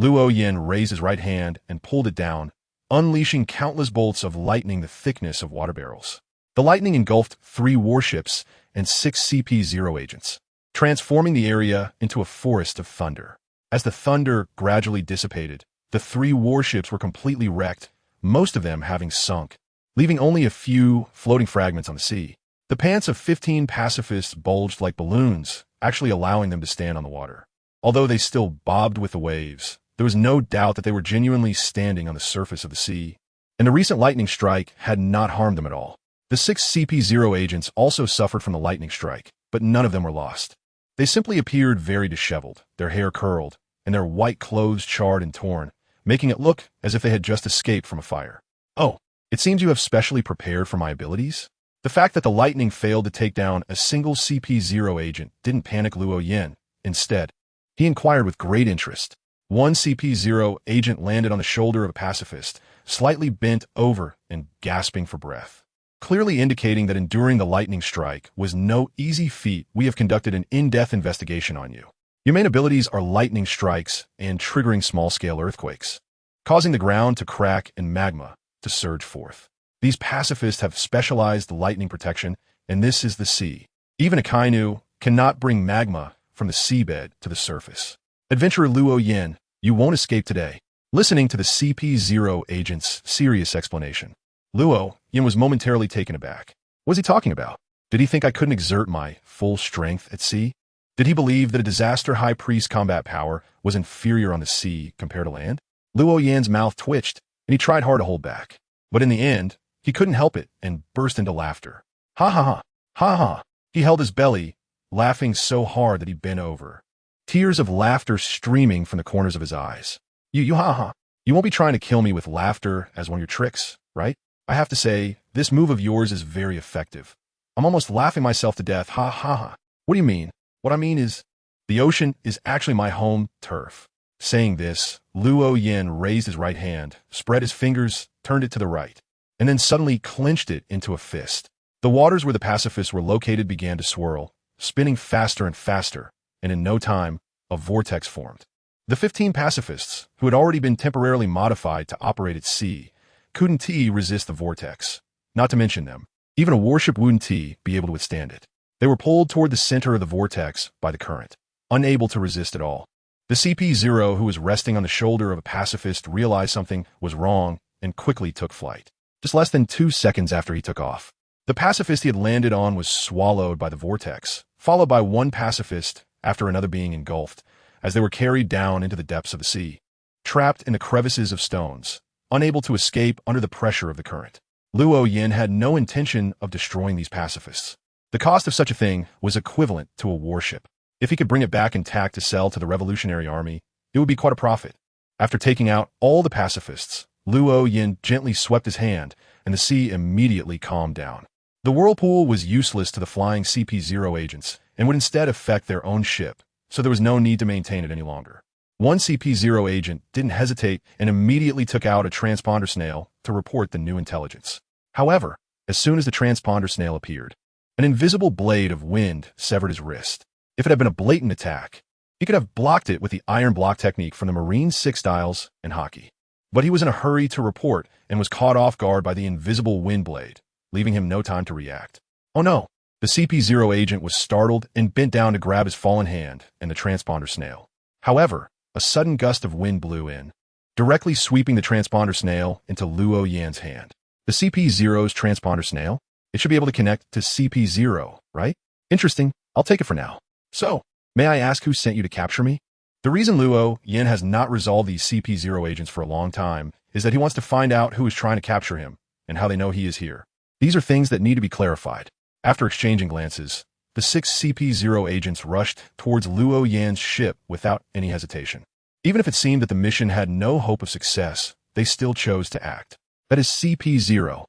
A: Luo Yan raised his right hand and pulled it down, unleashing countless bolts of lightning the thickness of water barrels. The lightning engulfed 3 warships and 6 CP-0 agents, transforming the area into a forest of thunder. As the thunder gradually dissipated, the 3 warships were completely wrecked, most of them having sunk, leaving only a few floating fragments on the sea. The pants of 15 pacifists bulged like balloons, actually allowing them to stand on the water. Although they still bobbed with the waves, there was no doubt that they were genuinely standing on the surface of the sea. And the recent lightning strike had not harmed them at all. The 6 CP-0 agents also suffered from the lightning strike, but none of them were lost. They simply appeared very disheveled, their hair curled, and their white clothes charred and torn, making it look as if they had just escaped from a fire. "Oh, it seems you have specially prepared for my abilities?" The fact that the lightning failed to take down a single CP-0 agent didn't panic Luo Yan. Instead, he inquired with great interest. One CP-0 agent landed on the shoulder of a pacifist, slightly bent over and gasping for breath, clearly indicating that enduring the lightning strike was no easy feat. "We have conducted an in-depth investigation on you. Your main abilities are lightning strikes and triggering small-scale earthquakes, causing the ground to crack and magma to surge forth. These pacifists have specialized lightning protection, and this is the sea. Even a Kainu cannot bring magma from the seabed to the surface. Adventurer Luo Yan, you won't escape today." Listening to the CP-0 agent's serious explanation, Luo Yan was momentarily taken aback. What was he talking about? Did he think I couldn't exert my full strength at sea? Did he believe that a disaster high priest combat power was inferior on the sea compared to land? Luo Yan's mouth twitched, and he tried hard to hold back. But in the end, he couldn't help it and burst into laughter. "Ha ha ha, ha ha." He held his belly, laughing so hard that he bent over, tears of laughter streaming from the corners of his eyes. You ha ha. You won't be trying to kill me with laughter as one of your tricks, right? I have to say, this move of yours is very effective. I'm almost laughing myself to death. Ha ha ha. What do you mean? What I mean is, the ocean is actually my home turf." Saying this, Luo Yan raised his right hand, spread his fingers, turned it to the right, and then suddenly clenched it into a fist. The waters where the pacifists were located began to swirl, spinning faster and faster, and in no time, a vortex formed. The 15 pacifists, who had already been temporarily modified to operate at sea, couldn't resist the vortex. Not to mention them. Even a warship wouldn't be able to withstand it. They were pulled toward the center of the vortex by the current, unable to resist at all. The CP-0, who was resting on the shoulder of a pacifist, realized something was wrong and quickly took flight. Just less than 2 seconds after he took off, the pacifist he had landed on was swallowed by the vortex, followed by one pacifist after another being engulfed, as they were carried down into the depths of the sea, trapped in the crevices of stones, unable to escape under the pressure of the current. Luo Yin had no intention of destroying these pacifists. The cost of such a thing was equivalent to a warship. If he could bring it back intact to sell to the Revolutionary Army, it would be quite a profit. After taking out all the pacifists, Luo Yin gently swept his hand, and the sea immediately calmed down. The whirlpool was useless to the flying CP-0 agents and would instead affect their own ship, so there was no need to maintain it any longer. One CP-0 agent didn't hesitate and immediately took out a transponder snail to report the new intelligence. However, as soon as the transponder snail appeared, an invisible blade of wind severed his wrist. If it had been a blatant attack, he could have blocked it with the iron block technique from the Marine six dials and hockey. But he was in a hurry to report and was caught off guard by the invisible wind blade, leaving him no time to react. Oh no! The CP-0 agent was startled and bent down to grab his fallen hand and the transponder snail. However, a sudden gust of wind blew in, directly sweeping the transponder snail into Luo Yan's hand. The CP-0's transponder snail? It should be able to connect to CP-0, right? Interesting. I'll take it for now. So, may I ask who sent you to capture me? The reason Luo Yin has not resolved these CP-0 agents for a long time is that he wants to find out who is trying to capture him and how they know he is here. These are things that need to be clarified. After exchanging glances, the 6 CP-0 agents rushed towards Luo Yan's ship without any hesitation. Even if it seemed that the mission had no hope of success, they still chose to act. That is CP-0.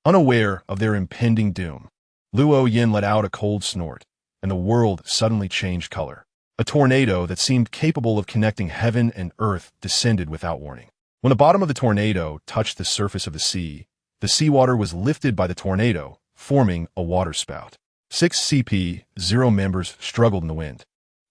A: Unaware of their impending doom, Luo Yin let out a cold snort, and the world suddenly changed color. A tornado that seemed capable of connecting heaven and earth descended without warning. When the bottom of the tornado touched the surface of the seawater was lifted by the tornado, forming a waterspout. 6 CP-0 members struggled in the wind.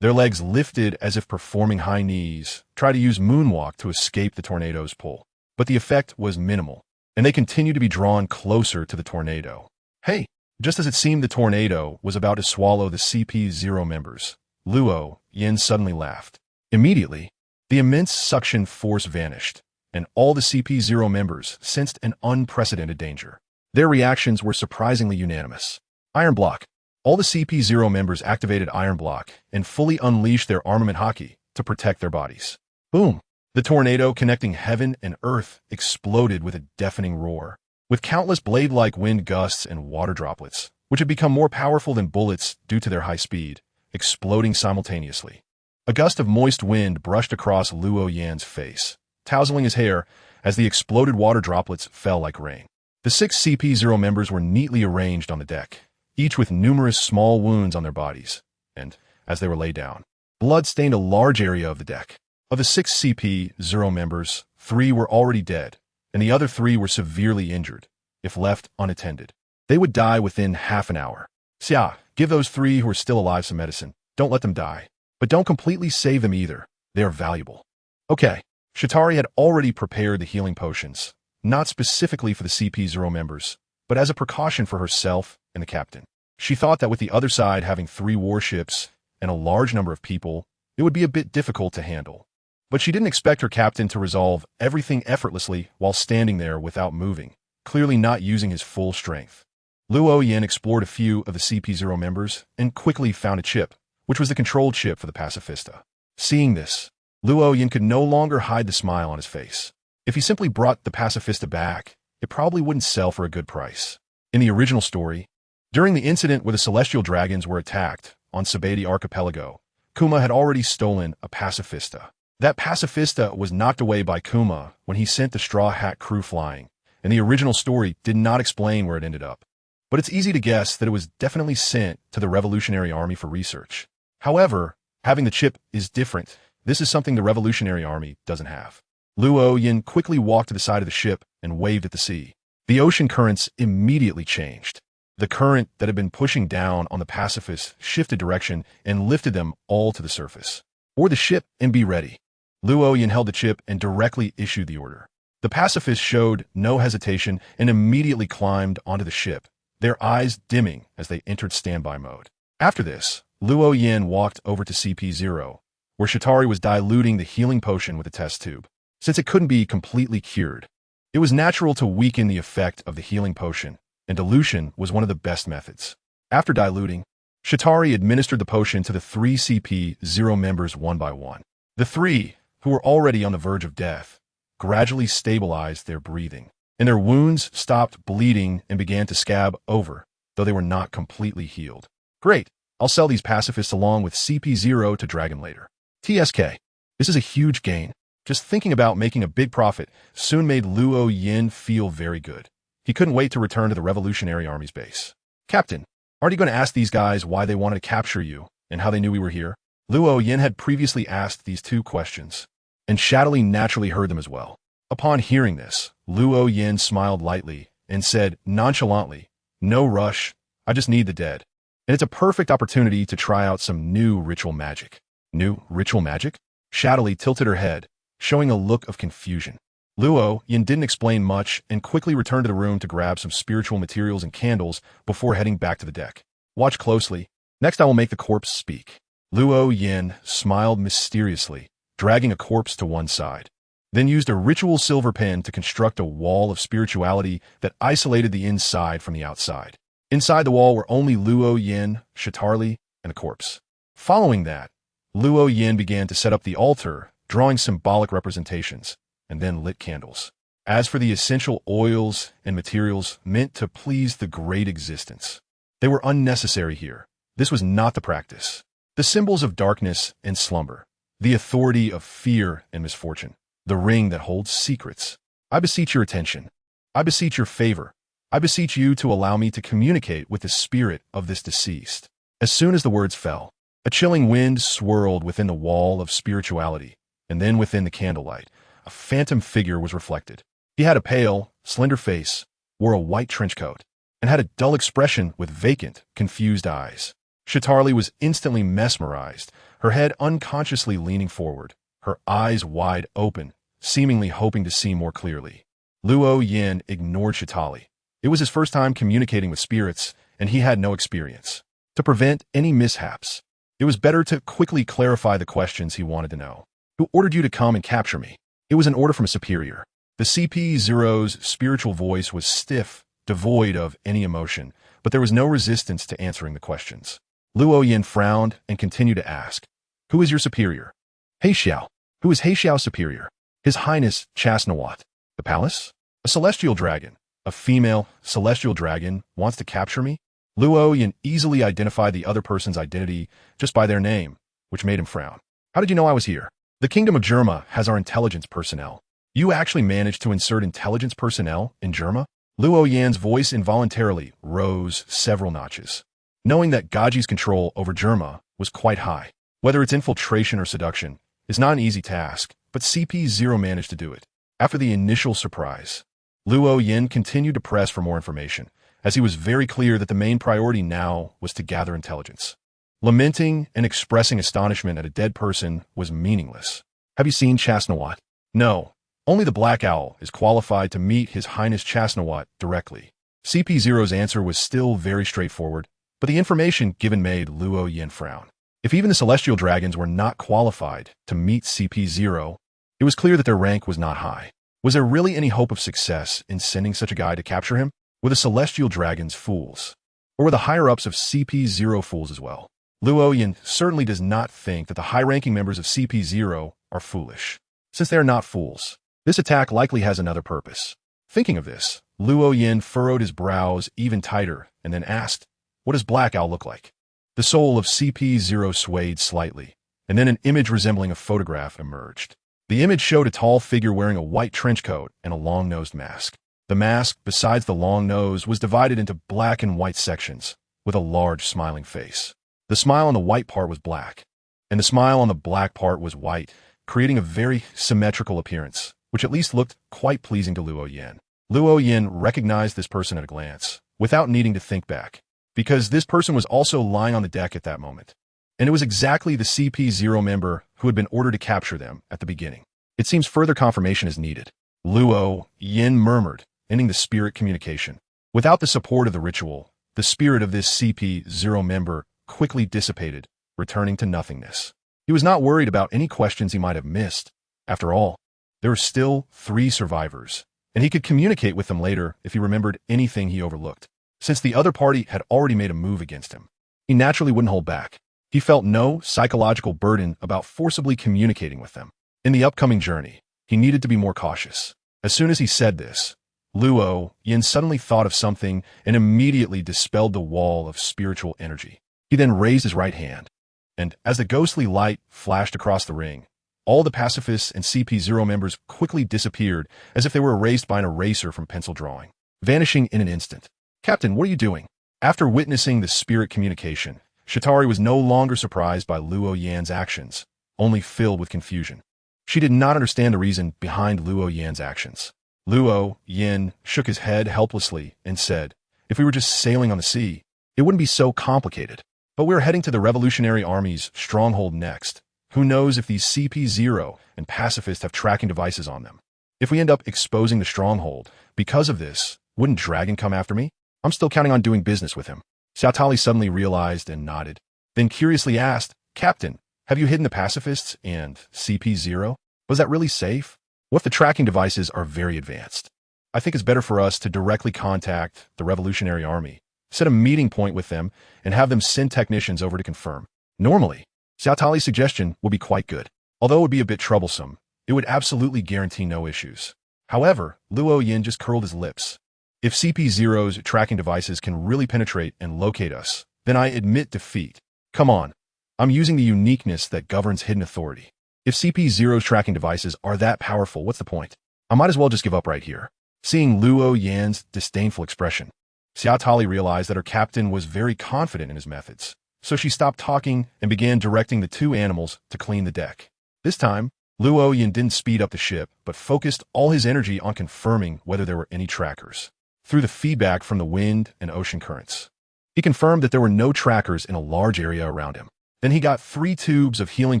A: Their legs lifted as if performing high knees, tried to use moonwalk to escape the tornado's pull. But the effect was minimal, and they continued to be drawn closer to the tornado. Hey! Just as it seemed the tornado was about to swallow the CP-0 members, Luo Yin suddenly laughed. Immediately, the immense suction force vanished, and all the CP-0 members sensed an unprecedented danger. Their reactions were surprisingly unanimous. Iron Block. All the CP-0 members activated Iron Block and fully unleashed their armament hockey to protect their bodies. Boom! The tornado connecting heaven and earth exploded with a deafening roar, with countless blade-like wind gusts and water droplets, which had become more powerful than bullets due to their high speed, exploding simultaneously. A gust of moist wind brushed across Luo Yan's face, tousling his hair as the exploded water droplets fell like rain. The 6 CP-0 members were neatly arranged on the deck, each with numerous small wounds on their bodies, and, as they were laid down, blood stained a large area of the deck. Of the 6 CP-0 members, 3 were already dead, and the other 3 were severely injured. If left unattended, they would die within half an hour. Xia, give those 3 who are still alive some medicine. Don't let them die. But don't completely save them either. They are valuable. Okay. Shatari had already prepared the healing potions, not specifically for the CP-0 members, but as a precaution for herself and the captain. She thought that with the other side having 3 warships and a large number of people, it would be a bit difficult to handle. But she didn't expect her captain to resolve everything effortlessly while standing there without moving, clearly not using his full strength. Luo Yin explored a few of the CP-0 members and quickly found a chip, which was the controlled chip for the pacifista. Seeing this, Luo Yin could no longer hide the smile on his face. If he simply brought the pacifista back, it probably wouldn't sell for a good price. In the original story, during the incident where the celestial dragons were attacked on Sabeti Archipelago, Kuma had already stolen a pacifista. That pacifista was knocked away by Kuma when he sent the Straw Hat crew flying, and the original story did not explain where it ended up. But it's easy to guess that it was definitely sent to the Revolutionary Army for research. However, having the chip is different. This is something the Revolutionary Army doesn't have. Luo Yin quickly walked to the side of the ship and waved at the sea. The ocean currents immediately changed. The current that had been pushing down on the pacifists shifted direction and lifted them all to the surface. "Board the ship and be ready." Luo Yin held the chip and directly issued the order. The pacifists showed no hesitation and immediately climbed onto the ship, their eyes dimming as they entered standby mode. After this, Luo Yin walked over to CP0, where Shatari was diluting the healing potion with a test tube. Since it couldn't be completely cured, it was natural to weaken the effect of the healing potion, and dilution was one of the best methods. After diluting, Shatari administered the potion to the 3 CP0 members one by one. The 3, who were already on the verge of death, gradually stabilized their breathing, and their wounds stopped bleeding and began to scab over, though they were not completely healed. "Great, I'll sell these pacifists along with CP0 to Dragon later. TSK. This is a huge gain. Just thinking about making a big profit soon made Luo Yin feel very good. He couldn't wait to return to the Revolutionary Army's base. Captain, aren't you going to ask these guys why they wanted to capture you and how they knew we were here?" Luo Yin had previously asked these 2 questions, and Shadowy naturally heard them as well. Upon hearing this, Luo Yin smiled lightly and said nonchalantly, "No rush, I just need the dead. And it's a perfect opportunity to try out some new ritual magic." "New ritual magic?" Shadowy tilted her head, showing a look of confusion. Luo Yin didn't explain much and quickly returned to the room to grab some spiritual materials and candles before heading back to the deck. "Watch closely. Next I will make the corpse speak." Luo Yin smiled mysteriously, dragging a corpse to one side, then used a ritual silver pen to construct a wall of spirituality that isolated the inside from the outside. Inside the wall were only Luo Yin, Shatarli, and the corpse. Following that, Luo Yin began to set up the altar, drawing symbolic representations, and then lit candles. As for the essential oils and materials meant to please the great existence, they were unnecessary here. This was not the practice. The symbols of darkness and slumber, the authority of fear and misfortune, the ring that holds secrets. I beseech your attention. I beseech your favor. I beseech you to allow me to communicate with the spirit of this deceased. As soon as the words fell, a chilling wind swirled within the wall of spirituality, and then within the candlelight, a phantom figure was reflected. He had a pale, slender face, wore a white trench coat, and had a dull expression with vacant, confused eyes. Shatarli was instantly mesmerized, her head unconsciously leaning forward, her eyes wide open, seemingly hoping to see more clearly. Luo Yin ignored Shatarli. It was his first time communicating with spirits, and he had no experience. To prevent any mishaps, it was better to quickly clarify the questions he wanted to know. "Who ordered you to come and capture me?" It was an order from a superior. The CP0's spiritual voice was stiff, devoid of any emotion, but there was no resistance to answering the questions. Luo Yin frowned and continued to ask, "Who is your superior?" "Heixiao." "Who is Heixiao's superior?" "His Highness Chasnawat." "The palace?" "A celestial dragon. A female celestial dragon wants to capture me?" Luo Yin easily identified the other person's identity just by their name, which made him frown. "How did you know I was here?" "The Kingdom of Germa has our intelligence personnel." "You actually managed to insert intelligence personnel in Germa?" Luo Yin's voice involuntarily rose several notches, knowing that Gaji's control over Germa was quite high. Whether it's infiltration or seduction is not an easy task, but CP0 managed to do it. After the initial surprise, Luo Yin continued to press for more information, as he was very clear that the main priority now was to gather intelligence. Lamenting and expressing astonishment at a dead person was meaningless. "Have you seen Chasnawat?" "No. Only the Black Owl is qualified to meet His Highness Chasnawat directly." CP0's answer was still very straightforward, but the information given made Luo Yin frown. If even the celestial dragons were not qualified to meet CP0, it was clear that their rank was not high. Was there really any hope of success in sending such a guy to capture him? Were the celestial dragons fools? Or were the higher-ups of CP0 fools as well? Luo Yin certainly does not think that the high-ranking members of CP0 are foolish. Since they are not fools, this attack likely has another purpose. Thinking of this, Luo Yin furrowed his brows even tighter and then asked, "What does Black Owl look like?" The soul of CP0 swayed slightly, and then an image resembling a photograph emerged. The image showed a tall figure wearing a white trench coat and a long-nosed mask. The mask, besides the long nose, was divided into black and white sections, with a large smiling face. The smile on the white part was black, and the smile on the black part was white, creating a very symmetrical appearance, which at least looked quite pleasing to Luo Yin. Luo Yin recognized this person at a glance, without needing to think back, because this person was also lying on the deck at that moment. And it was exactly the CP0 member who had been ordered to capture them at the beginning. It seems further confirmation is needed, Luo Yin murmured, ending the spirit communication. Without the support of the ritual, the spirit of this CP0 member quickly dissipated, returning to nothingness. He was not worried about any questions he might have missed. After all, there were still 3 survivors, and he could communicate with them later if he remembered anything he overlooked. Since the other party had already made a move against him, he naturally wouldn't hold back. He felt no psychological burden about forcibly communicating with them. In the upcoming journey, he needed to be more cautious. As soon as he said this, Luo Yin suddenly thought of something and immediately dispelled the wall of spiritual energy. He then raised his right hand, and as the ghostly light flashed across the ring, all the pacifists and CP0 members quickly disappeared as if they were erased by an eraser from pencil drawing, vanishing in an instant. "Captain, what are you doing?" After witnessing the spirit communication, Shatari was no longer surprised by Luo Yan's actions, only filled with confusion. She did not understand the reason behind Luo Yan's actions. Luo Yin shook his head helplessly and said, "If we were just sailing on the sea, it wouldn't be so complicated. But we're heading to the Revolutionary Army's stronghold next. Who knows if these CP0 and pacifists have tracking devices on them? If we end up exposing the stronghold, because of this, wouldn't Dragon come after me? I'm still counting on doing business with him." Xiaotali suddenly realized and nodded, then curiously asked, "Captain, have you hidden the pacifists and CP0? Was that really safe? What if the tracking devices are very advanced? I think it's better for us to directly contact the Revolutionary Army, set a meeting point with them, and have them send technicians over to confirm." Normally, Xiaotali's suggestion would be quite good. Although it would be a bit troublesome, it would absolutely guarantee no issues. However, Luo Yin just curled his lips. "If CP0's tracking devices can really penetrate and locate us, then I admit defeat. Come on, I'm using the uniqueness that governs hidden authority. If CP0's tracking devices are that powerful, what's the point? I might as well just give up right here." Seeing Luo Yan's disdainful expression, Xiaotali realized that her captain was very confident in his methods, so she stopped talking and began directing the 2 animals to clean the deck. This time, Luo Yan didn't speed up the ship, but focused all his energy on confirming whether there were any trackers, through the feedback from the wind and ocean currents. He confirmed that there were no trackers in a large area around him. Then he got 3 tubes of healing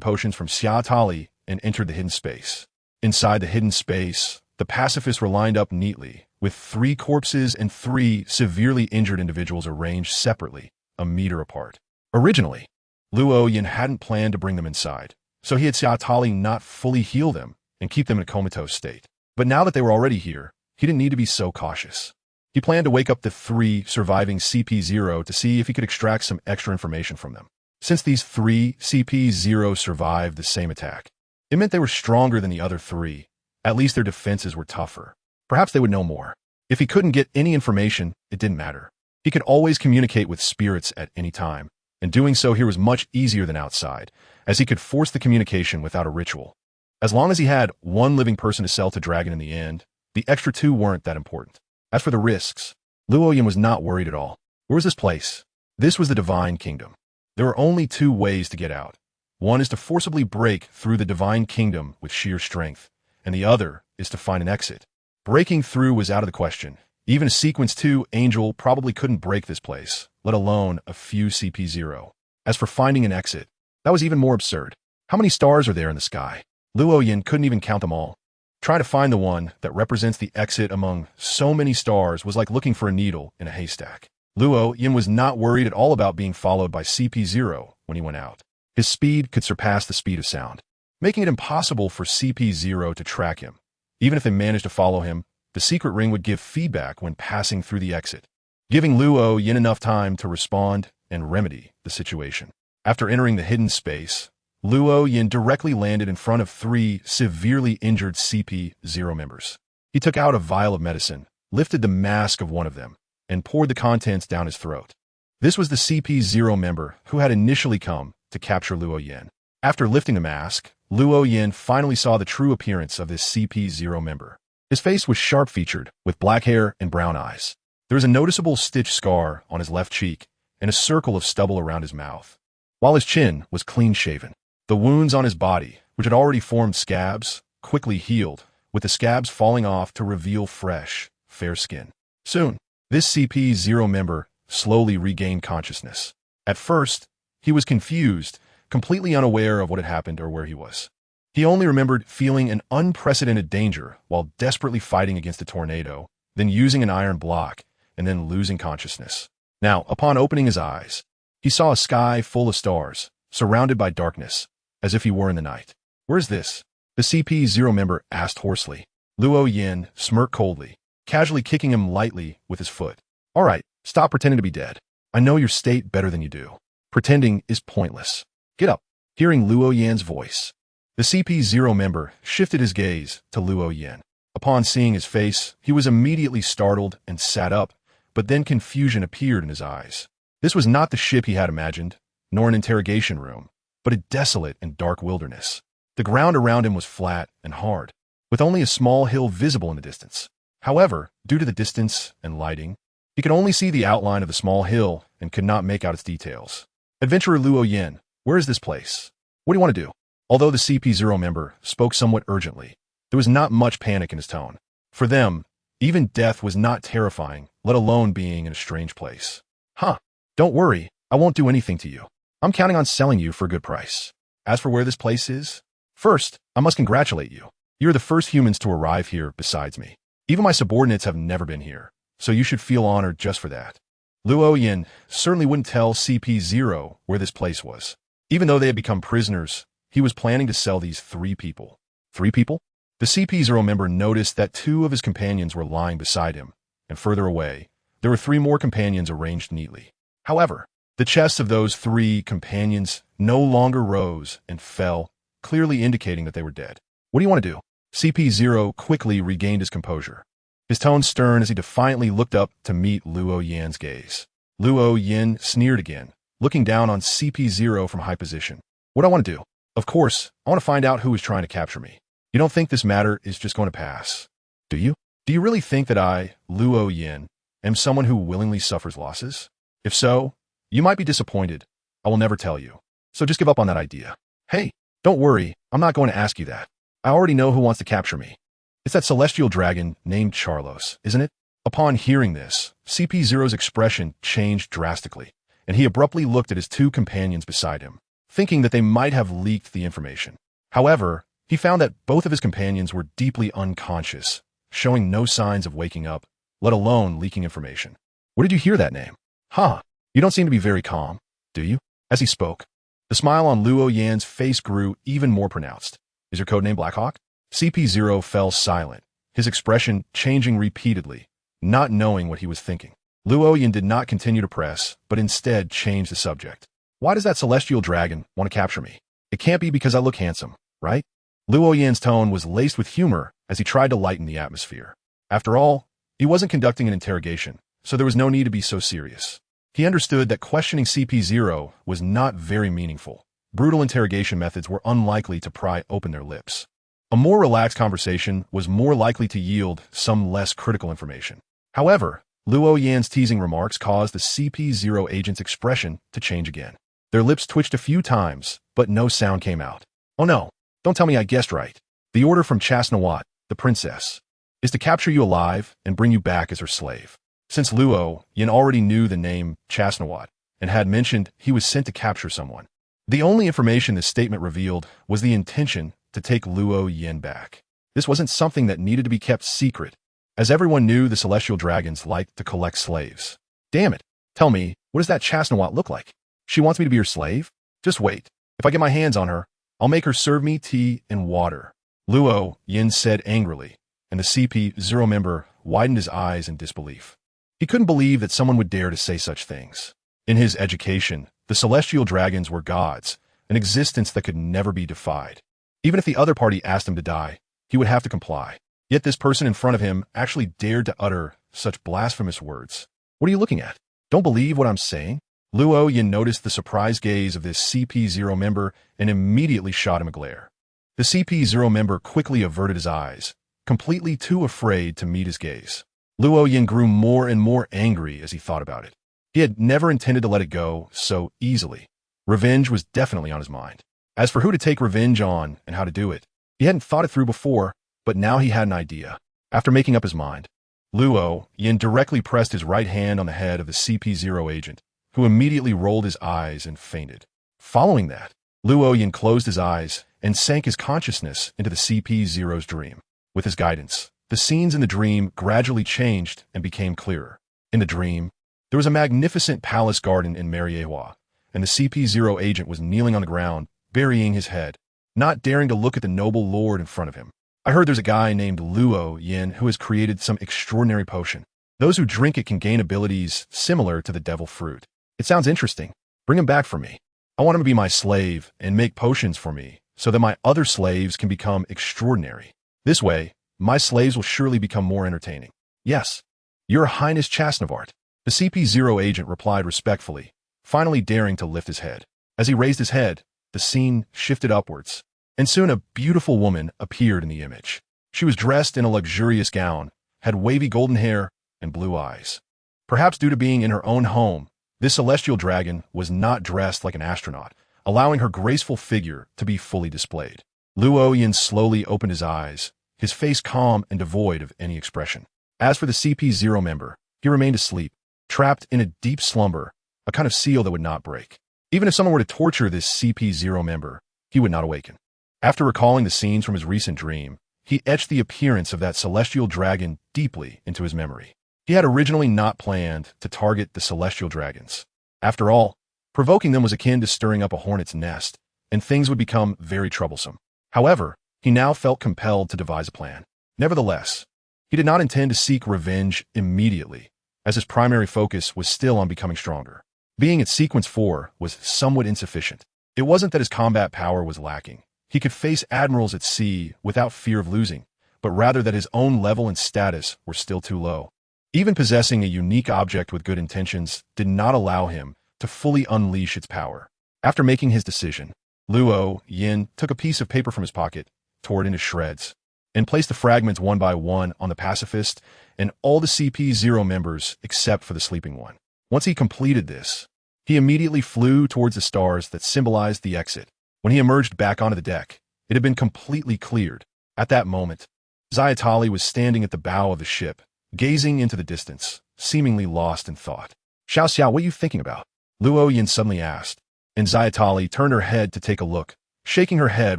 A: potions from Xiaotali and entered the hidden space. Inside the hidden space, the pacifists were lined up neatly, with 3 corpses and 3 severely injured individuals arranged separately, a meter apart. Originally, Luo Yin hadn't planned to bring them inside, so he had Xiaotali not fully heal them and keep them in a comatose state. But now that they were already here, he didn't need to be so cautious. He planned to wake up the 3 surviving CP0 to see if he could extract some extra information from them. Since these 3 CP0 survived the same attack, it meant they were stronger than the other 3. At least their defenses were tougher. Perhaps they would know more. If he couldn't get any information, it didn't matter. He could always communicate with spirits at any time, and doing so here was much easier than outside, as he could force the communication without a ritual. As long as he had 1 living person to sell to Dragon in the end, the extra 2 weren't that important. As for the risks, Luo Yin was not worried at all. Where was this place? This was the Divine Kingdom. There are only 2 ways to get out. One is to forcibly break through the Divine Kingdom with sheer strength, and the other is to find an exit. Breaking through was out of the question. Even a Sequence 2 angel probably couldn't break this place, let alone a few CP0. As for finding an exit, that was even more absurd. How many stars are there in the sky? Luo Yin couldn't even count them all. Trying to find the one that represents the exit among so many stars was like looking for a needle in a haystack. Luo Yin was not worried at all about being followed by CP0 when he went out. His speed could surpass the speed of sound, making it impossible for CP0 to track him. Even if they managed to follow him, the secret ring would give feedback when passing through the exit, giving Luo Yin enough time to respond and remedy the situation. After entering the hidden space, Luo Yin directly landed in front of 3 severely injured CP0 members. He took out a vial of medicine, lifted the mask of one of them, and poured the contents down his throat. This was the CP0 member who had initially come to capture Luo Yin. After lifting the mask, Luo Yin finally saw the true appearance of this CP0 member. His face was sharp-featured, with black hair and brown eyes. There was a noticeable stitch scar on his left cheek and a circle of stubble around his mouth, while his chin was clean-shaven. The wounds on his body, which had already formed scabs, quickly healed, with the scabs falling off to reveal fresh, fair skin. Soon, This CP0 member slowly regained consciousness. At first, he was confused, completely unaware of what had happened or where he was. He only remembered feeling an unprecedented danger while desperately fighting against a tornado, then using an iron block, and then losing consciousness. Now, upon opening his eyes, he saw a sky full of stars, surrounded by darkness, as if he were in the night. "Where is this?" the CP0 member asked hoarsely. Luo Yin smirked coldly, casually kicking him lightly with his foot. "All right, stop pretending to be dead. I know your state better than you do. Pretending is pointless. Get up." Hearing Luo Yan's voice, the CP0 member shifted his gaze to Luo Yan. Upon seeing his face, he was immediately startled and sat up, but then confusion appeared in his eyes. This was not the ship he had imagined, nor an interrogation room, but a desolate and dark wilderness. The ground around him was flat and hard, with only a small hill visible in the distance. However, due to the distance and lighting, he could only see the outline of the small hill and could not make out its details. "Adventurer Luo Yin, where is this place? What do you want to do?" Although the CP0 member spoke somewhat urgently, there was not much panic in his tone. For them, even death was not terrifying, let alone being in a strange place. "Huh, don't worry, I won't do anything to you. I'm counting on selling you for a good price. As for where this place is, first, I must congratulate you. You're the first humans to arrive here besides me. Even my subordinates have never been here, so you should feel honored just for that." Luo Yin certainly wouldn't tell CP0 where this place was. Even though they had become prisoners, he was planning to sell these 3 people. 3 people? The CP0 member noticed that 2 of his companions were lying beside him, and further away, there were 3 more companions arranged neatly. However, the chests of those 3 companions no longer rose and fell, clearly indicating that they were dead. "What do you want to do?" CP0 quickly regained his composure, his tone stern as he defiantly looked up to meet Luo Yan's gaze. Luo Yin sneered again, looking down on CP0 from high position. "What do I want to do? Of course, I want to find out who is trying to capture me. You don't think this matter is just going to pass, do you? Do you really think that I, Luo Yin, am someone who willingly suffers losses? If so, you might be disappointed. I will never tell you. So just give up on that idea." "Hey, don't worry, I'm not going to ask you that. I already know who wants to capture me. It's that celestial dragon named Charlos, isn't it?" Upon hearing this, CP0's expression changed drastically, and he abruptly looked at his 2 companions beside him, thinking that they might have leaked the information. However, he found that both of his companions were deeply unconscious, showing no signs of waking up, let alone leaking information. "Where did you hear that name? Huh, you don't seem to be very calm, do you?" As he spoke, the smile on Luo Yan's face grew even more pronounced. "Is your codename Blackhawk?" CP0 fell silent, his expression changing repeatedly, not knowing what he was thinking. Luo Yan did not continue to press, but instead changed the subject. "Why does that celestial dragon want to capture me? It can't be because I look handsome, right?" Luo Yan's tone was laced with humor as he tried to lighten the atmosphere. After all, he wasn't conducting an interrogation, so there was no need to be so serious. He understood that questioning CP0 was not very meaningful. Brutal interrogation methods were unlikely to pry open their lips. A more relaxed conversation was more likely to yield some less critical information. However, Luo Yan's teasing remarks caused the CP0 agent's expression to change again. Their lips twitched a few times, but no sound came out. "Oh no, don't tell me I guessed right. The order from Chasnawat, the princess, is to capture you alive and bring you back as her slave." Since Luo Yan already knew the name Chasnawat and had mentioned he was sent to capture someone, the only information this statement revealed was the intention to take Luo Yan back. This wasn't something that needed to be kept secret, as everyone knew the celestial dragons liked to collect slaves. "Damn it, tell me, what does that Chasnawat look like? She wants me to be her slave? Just wait. If I get my hands on her, I'll make her serve me tea and water," Luo Yan said angrily, and the CP0 member widened his eyes in disbelief. He couldn't believe that someone would dare to say such things. In his education, the celestial dragons were gods, an existence that could never be defied. Even if the other party asked him to die, he would have to comply. Yet this person in front of him actually dared to utter such blasphemous words. "What are you looking at? Don't believe what I'm saying?" Luo Yan noticed the surprised gaze of this CP0 member and immediately shot him a glare. The CP0 member quickly averted his eyes, completely too afraid to meet his gaze. Luo Yan grew more and more angry as he thought about it. He had never intended to let it go so easily. Revenge was definitely on his mind. As for who to take revenge on and how to do it, he hadn't thought it through before, but now he had an idea. After making up his mind, Luo Yin directly pressed his right hand on the head of the CP0 agent, who immediately rolled his eyes and fainted. Following that, Luo Yin closed his eyes and sank his consciousness into the CP0's dream. With his guidance, the scenes in the dream gradually changed and became clearer. In the dream, there was a magnificent palace garden in Mariehua, and the CP0 agent was kneeling on the ground, burying his head, not daring to look at the noble lord in front of him. I heard there's a guy named Luo Yin who has created some extraordinary potion. Those who drink it can gain abilities similar to the devil fruit. It sounds interesting. Bring him back for me. I want him to be my slave and make potions for me so that my other slaves can become extraordinary. This way, my slaves will surely become more entertaining. Yes, Your Highness Chasnavart. The CP0 agent replied respectfully, finally daring to lift his head. As he raised his head, the scene shifted upwards, and soon a beautiful woman appeared in the image. She was dressed in a luxurious gown, had wavy golden hair, and blue eyes. Perhaps due to being in her own home, this celestial dragon was not dressed like an astronaut, allowing her graceful figure to be fully displayed. Luo Yin slowly opened his eyes, his face calm and devoid of any expression. As for the CP0 member, he remained asleep, trapped in a deep slumber, a kind of seal that would not break. Even if someone were to torture this CP0 member, he would not awaken. After recalling the scenes from his recent dream, he etched the appearance of that celestial dragon deeply into his memory. He had originally not planned to target the celestial dragons. After all, provoking them was akin to stirring up a hornet's nest, and things would become very troublesome. However, he now felt compelled to devise a plan. Nevertheless, he did not intend to seek revenge immediately, as his primary focus was still on becoming stronger. Being at sequence 4 was somewhat insufficient. It wasn't that his combat power was lacking. He could face admirals at sea without fear of losing, but rather that his own level and status were still too low. Even possessing a unique object with good intentions did not allow him to fully unleash its power. After making his decision, Luo Yin took a piece of paper from his pocket, tore it into shreds, and placed the fragments one by one on the pacifist and all the CP0 members except for the sleeping one. Once he completed this, he immediately flew towards the stars that symbolized the exit. When he emerged back onto the deck, it had been completely cleared. At that moment, Zayatali was standing at the bow of the ship, gazing into the distance, seemingly lost in thought. Xiao Xiao, what are you thinking about? Luo Yin suddenly asked, and Zayatali turned her head to take a look, shaking her head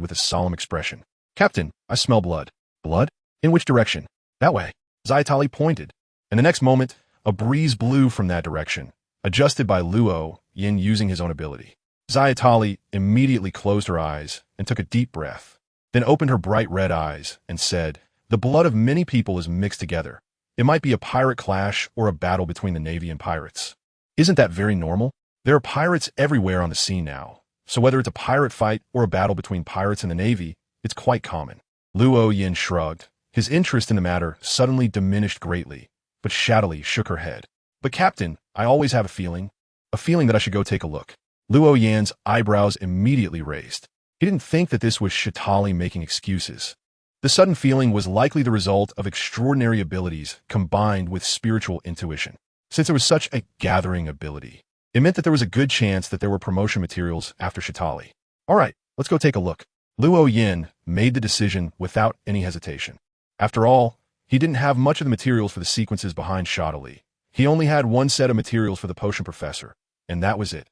A: with a solemn expression. Captain, I smell blood. Blood? In which direction? That way. Zayatali pointed, and the next moment, a breeze blew from that direction, adjusted by Luo Yin using his own ability. Zayatali immediately closed her eyes and took a deep breath, then opened her bright red eyes and said, The blood of many people is mixed together. It might be a pirate clash or a battle between the Navy and pirates. Isn't that very normal? There are pirates everywhere on the sea now, so whether it's a pirate fight or a battle between pirates and the Navy, it's quite common. Luo Yin shrugged. His interest in the matter suddenly diminished greatly, but shaddily shook her head. But Captain, I always have a feeling that I should go take a look. Luo Yin's eyebrows immediately raised. He didn't think that this was Shatali making excuses. The sudden feeling was likely the result of extraordinary abilities combined with spiritual intuition. Since it was such a gathering ability, it meant that there was a good chance that there were promotion materials after Shatali. All right, let's go take a look. Luo Yin made the decision without any hesitation. After all, he didn't have much of the materials for the sequences behind Shatali. He only had one set of materials for the potion professor, and that was it.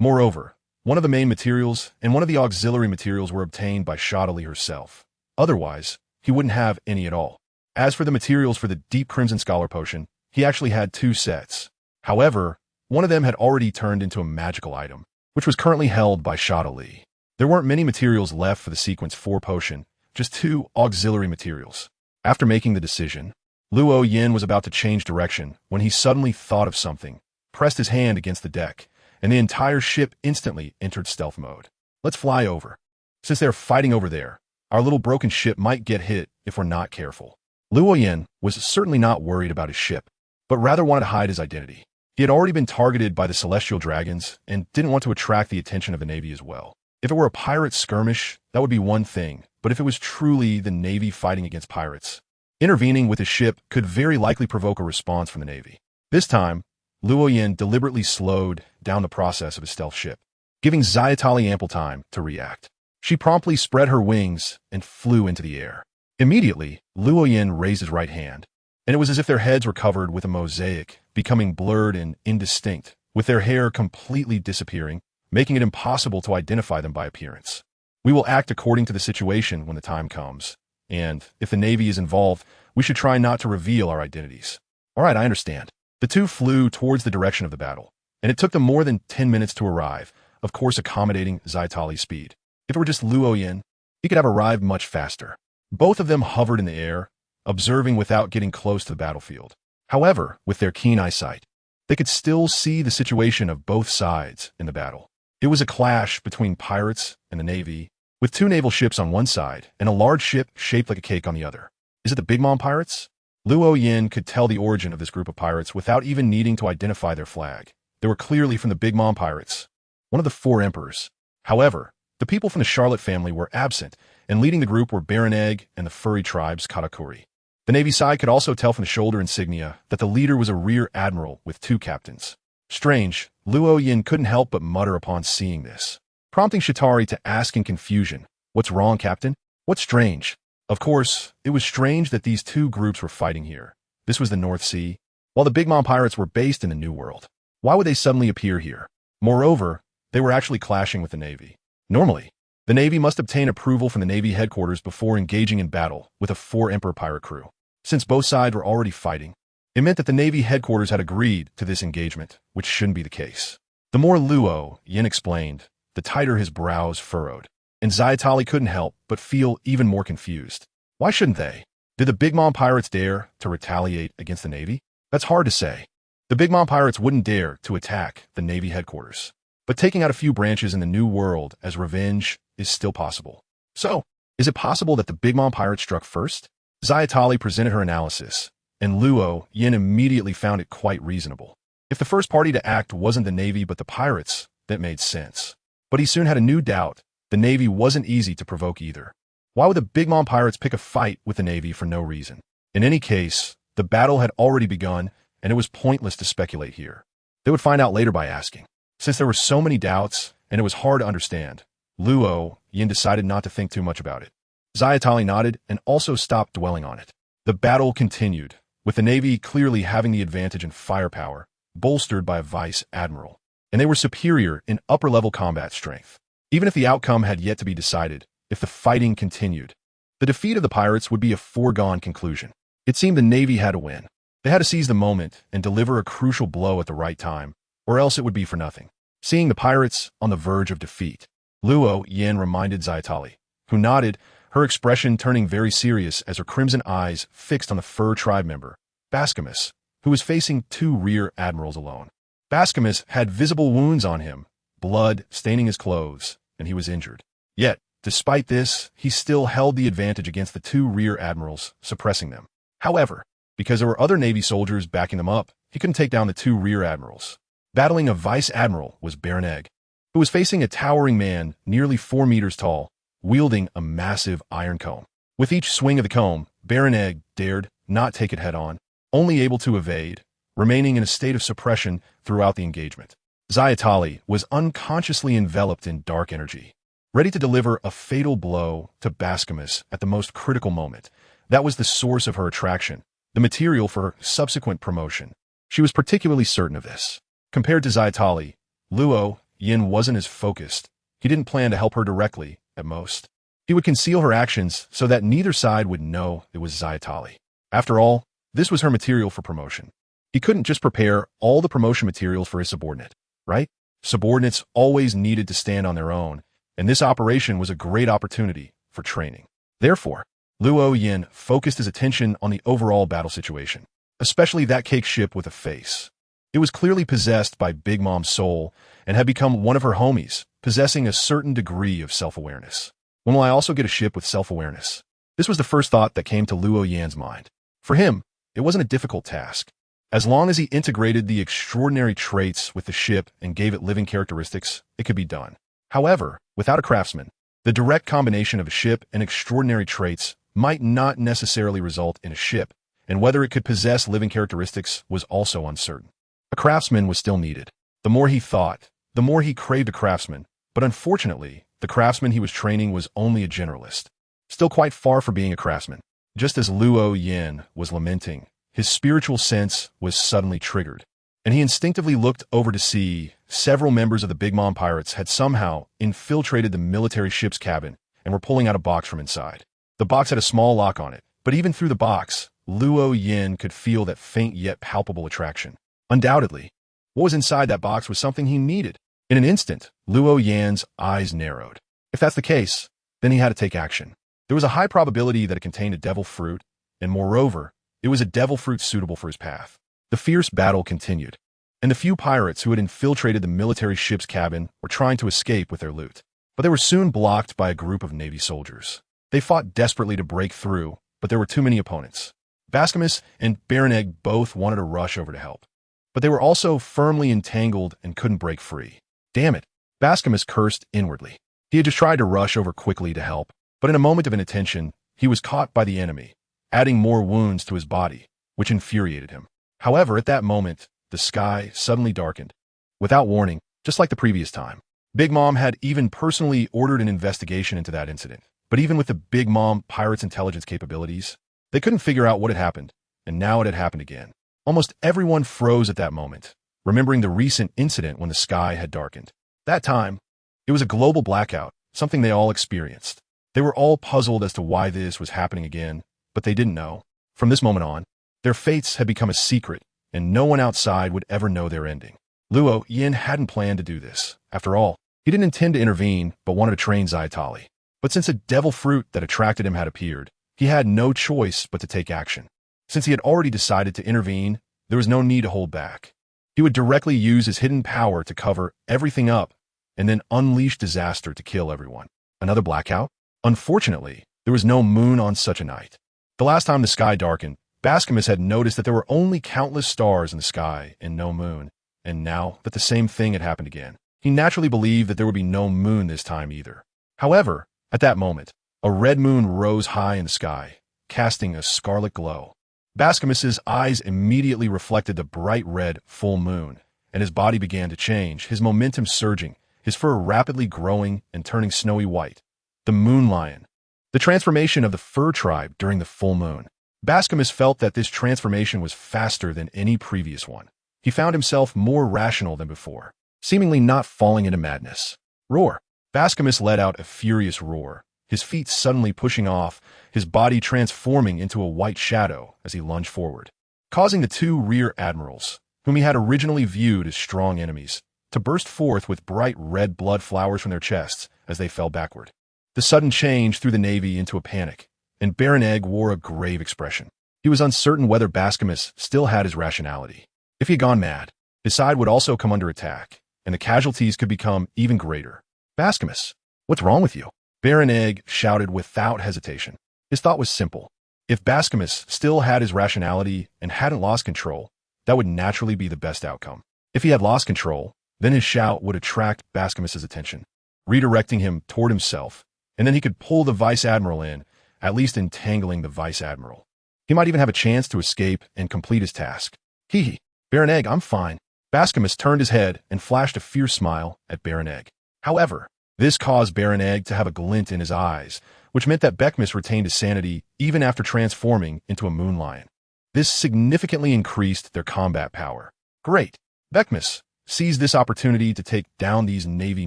A: Moreover, one of the main materials and one of the auxiliary materials were obtained by Shatali herself. Otherwise, he wouldn't have any at all. As for the materials for the Deep Crimson Scholar Potion, he actually had 2 sets. However, one of them had already turned into a magical item, which was currently held by Shatali. There weren't many materials left for the Sequence 4 potion, just 2 auxiliary materials. After making the decision, Luo Yin was about to change direction when he suddenly thought of something, pressed his hand against the deck, and the entire ship instantly entered stealth mode. Let's fly over. Since they're fighting over there, our little broken ship might get hit if we're not careful. Luo Yin was certainly not worried about his ship, but rather wanted to hide his identity. He had already been targeted by the celestial dragons and didn't want to attract the attention of the Navy as well. If it were a pirate skirmish, that would be one thing, but if it was truly the Navy fighting against pirates, intervening with his ship could very likely provoke a response from the Navy. This time, Luo Yin deliberately slowed down the process of his stealth ship, giving Zayatali ample time to react. She promptly spread her wings and flew into the air. Immediately, Luo Yin raised his right hand, and it was as if their heads were covered with a mosaic, becoming blurred and indistinct, with their hair completely disappearing, making it impossible to identify them by appearance. We will act according to the situation when the time comes, and if the Navy is involved, we should try not to reveal our identities. All right, I understand. The two flew towards the direction of the battle, and it took them more than 10 minutes to arrive, of course accommodating Zaitali's speed. If it were just Luo Yin, he could have arrived much faster. Both of them hovered in the air, observing without getting close to the battlefield. However, with their keen eyesight, they could still see the situation of both sides in the battle. It was a clash between pirates and the Navy, with two naval ships on one side and a large ship shaped like a cake on the other. Is it the Big Mom pirates? Luo Yin could tell the origin of this group of pirates without even needing to identify their flag. They were clearly from the Big Mom pirates, one of the four emperors. However, the people from the Charlotte family were absent, and leading the group were Baron Egg and the furry tribes Katakuri. The Navy side could also tell from the shoulder insignia that the leader was a rear admiral with two captains. Strange, Luo Yin couldn't help but mutter upon seeing this, prompting Shitari to ask in confusion, "What's wrong, Captain? What's strange?" Of course, it was strange that these two groups were fighting here. This was the North Sea, while the Big Mom pirates were based in the New World. Why would they suddenly appear here? Moreover, they were actually clashing with the Navy. Normally, the Navy must obtain approval from the Navy headquarters before engaging in battle with a four-emperor pirate crew. Since both sides were already fighting, it meant that the Navy headquarters had agreed to this engagement, which shouldn't be the case. The more Luo Yin explained, the tighter his brows furrowed, and Zaitali couldn't help but feel even more confused. Why shouldn't they? Did the Big Mom pirates dare to retaliate against the Navy? That's hard to say. The Big Mom pirates wouldn't dare to attack the Navy headquarters, but taking out a few branches in the New World as revenge is still possible. So, is it possible that the Big Mom pirates struck first? Zaitali presented her analysis, and Luo Yin immediately found it quite reasonable. If the first party to act wasn't the Navy but the pirates, that made sense. But he soon had a new doubt. The Navy wasn't easy to provoke either. Why would the Big Mom pirates pick a fight with the Navy for no reason? In any case, the battle had already begun, and it was pointless to speculate here. They would find out later by asking. Since there were so many doubts, and it was hard to understand, Luo Yin decided not to think too much about it. Zaitali nodded and also stopped dwelling on it. The battle continued, with the Navy clearly having the advantage in firepower, bolstered by a vice admiral, and they were superior in upper-level combat strength. Even if the outcome had yet to be decided, if the fighting continued, the defeat of the pirates would be a foregone conclusion. It seemed the Navy had to win. They had to seize the moment and deliver a crucial blow at the right time, or else it would be for nothing. Seeing the pirates on the verge of defeat, Luo Yin reminded Zaitali, who nodded, her expression turning very serious as her crimson eyes fixed on the fur tribe member, Bascamus, who was facing two rear admirals alone. Bascamus had visible wounds on him, blood staining his clothes, and he was injured. Yet, despite this, he still held the advantage against the two rear admirals, suppressing them. However, because there were other Navy soldiers backing them up, he couldn't take down the two rear admirals. Battling a vice admiral was Baron Egg, who was facing a towering man nearly 4 meters tall, wielding a massive iron comb. With each swing of the comb, Baron Egg dared not take it head-on, only able to evade, remaining in a state of suppression throughout the engagement. Zaitali was unconsciously enveloped in dark energy, ready to deliver a fatal blow to Bascamus at the most critical moment. That was the source of her attraction, the material for her subsequent promotion. She was particularly certain of this. Compared to Zaitali, Luo Yin wasn't as focused. He didn't plan to help her directly, at most. He would conceal her actions so that neither side would know it was Zaitali. After all, this was her material for promotion. He couldn't just prepare all the promotion materials for his subordinate, right? Subordinates always needed to stand on their own, and this operation was a great opportunity for training. Therefore, Luo Yin focused his attention on the overall battle situation, especially that cake ship with a face. It was clearly possessed by Big Mom's soul and had become one of her homies, possessing a certain degree of self-awareness. When will I also get a ship with self-awareness? This was the first thought that came to Luo Yin's mind. For him, it wasn't a difficult task. As long as he integrated the extraordinary traits with the ship and gave it living characteristics, it could be done. However, without a craftsman, the direct combination of a ship and extraordinary traits might not necessarily result in a ship, and whether it could possess living characteristics was also uncertain. A craftsman was still needed. The more he thought, the more he craved a craftsman, but unfortunately, the craftsman he was training was only a generalist, still quite far from being a craftsman. Just as Luo Yin was lamenting, his spiritual sense was suddenly triggered, and he instinctively looked over to see several members of the Big Mom pirates had somehow infiltrated the military ship's cabin and were pulling out a box from inside. The box had a small lock on it, but even through the box, Luo Yin could feel that faint yet palpable attraction. Undoubtedly, what was inside that box was something he needed. In an instant, Luo Yan's eyes narrowed. If that's the case, then he had to take action. There was a high probability that it contained a devil fruit, and moreover, it was a devil fruit suitable for his path. The fierce battle continued, and the few pirates who had infiltrated the military ship's cabin were trying to escape with their loot. But they were soon blocked by a group of Navy soldiers. They fought desperately to break through, but there were too many opponents. Bascamus and Baron Egg both wanted to rush over to help, but they were also firmly entangled and couldn't break free. Damn it, Bascamus cursed inwardly. He had just tried to rush over quickly to help, but in a moment of inattention, he was caught by the enemy, adding more wounds to his body, which infuriated him. However, at that moment, the sky suddenly darkened. Without warning, just like the previous time. Big Mom had even personally ordered an investigation into that incident. But even with the Big Mom pirates' intelligence capabilities, they couldn't figure out what had happened, and now it had happened again. Almost everyone froze at that moment, remembering the recent incident when the sky had darkened. That time, it was a global blackout, something they all experienced. They were all puzzled as to why this was happening again, but they didn't know. From this moment on, their fates had become a secret, and no one outside would ever know their ending. Luo Yin hadn't planned to do this. After all, he didn't intend to intervene, but wanted to train Zayatali. But since a devil fruit that attracted him had appeared, he had no choice but to take action. Since he had already decided to intervene, there was no need to hold back. He would directly use his hidden power to cover everything up and then unleash disaster to kill everyone. Another blackout? Unfortunately, there was no moon on such a night. The last time the sky darkened, Bascamus had noticed that there were only countless stars in the sky and no moon, and now that the same thing had happened again, he naturally believed that there would be no moon this time either. However, at that moment, a red moon rose high in the sky, casting a scarlet glow. Bascamus's eyes immediately reflected the bright red full moon, and his body began to change, his momentum surging, his fur rapidly growing and turning snowy white. The moon lion. The transformation of the fur tribe during the full moon. Bascamus felt that this transformation was faster than any previous one. He found himself more rational than before, seemingly not falling into madness. Roar. Bascamus let out a furious roar, his feet suddenly pushing off, his body transforming into a white shadow as he lunged forward, causing the two rear admirals, whom he had originally viewed as strong enemies, to burst forth with bright red blood flowers from their chests as they fell backward. The sudden change threw the Navy into a panic, and Baron Egg wore a grave expression. He was uncertain whether Bascamus still had his rationality. If he had gone mad, his side would also come under attack, and the casualties could become even greater. Bascamus, what's wrong with you? Baron Egg shouted without hesitation. His thought was simple. If Bascamus still had his rationality and hadn't lost control, that would naturally be the best outcome. If he had lost control, then his shout would attract Bascamus's attention, redirecting him toward himself, and then he could pull the Vice Admiral in, at least entangling the Vice Admiral. He might even have a chance to escape and complete his task. Hee. Baron Egg, I'm fine. Bascamus turned his head and flashed a fierce smile at Baron Egg. However, this caused Baron Egg to have a glint in his eyes, which meant that Beckmus retained his sanity even after transforming into a moon lion. This significantly increased their combat power. Great. Beckmus seized this opportunity to take down these Navy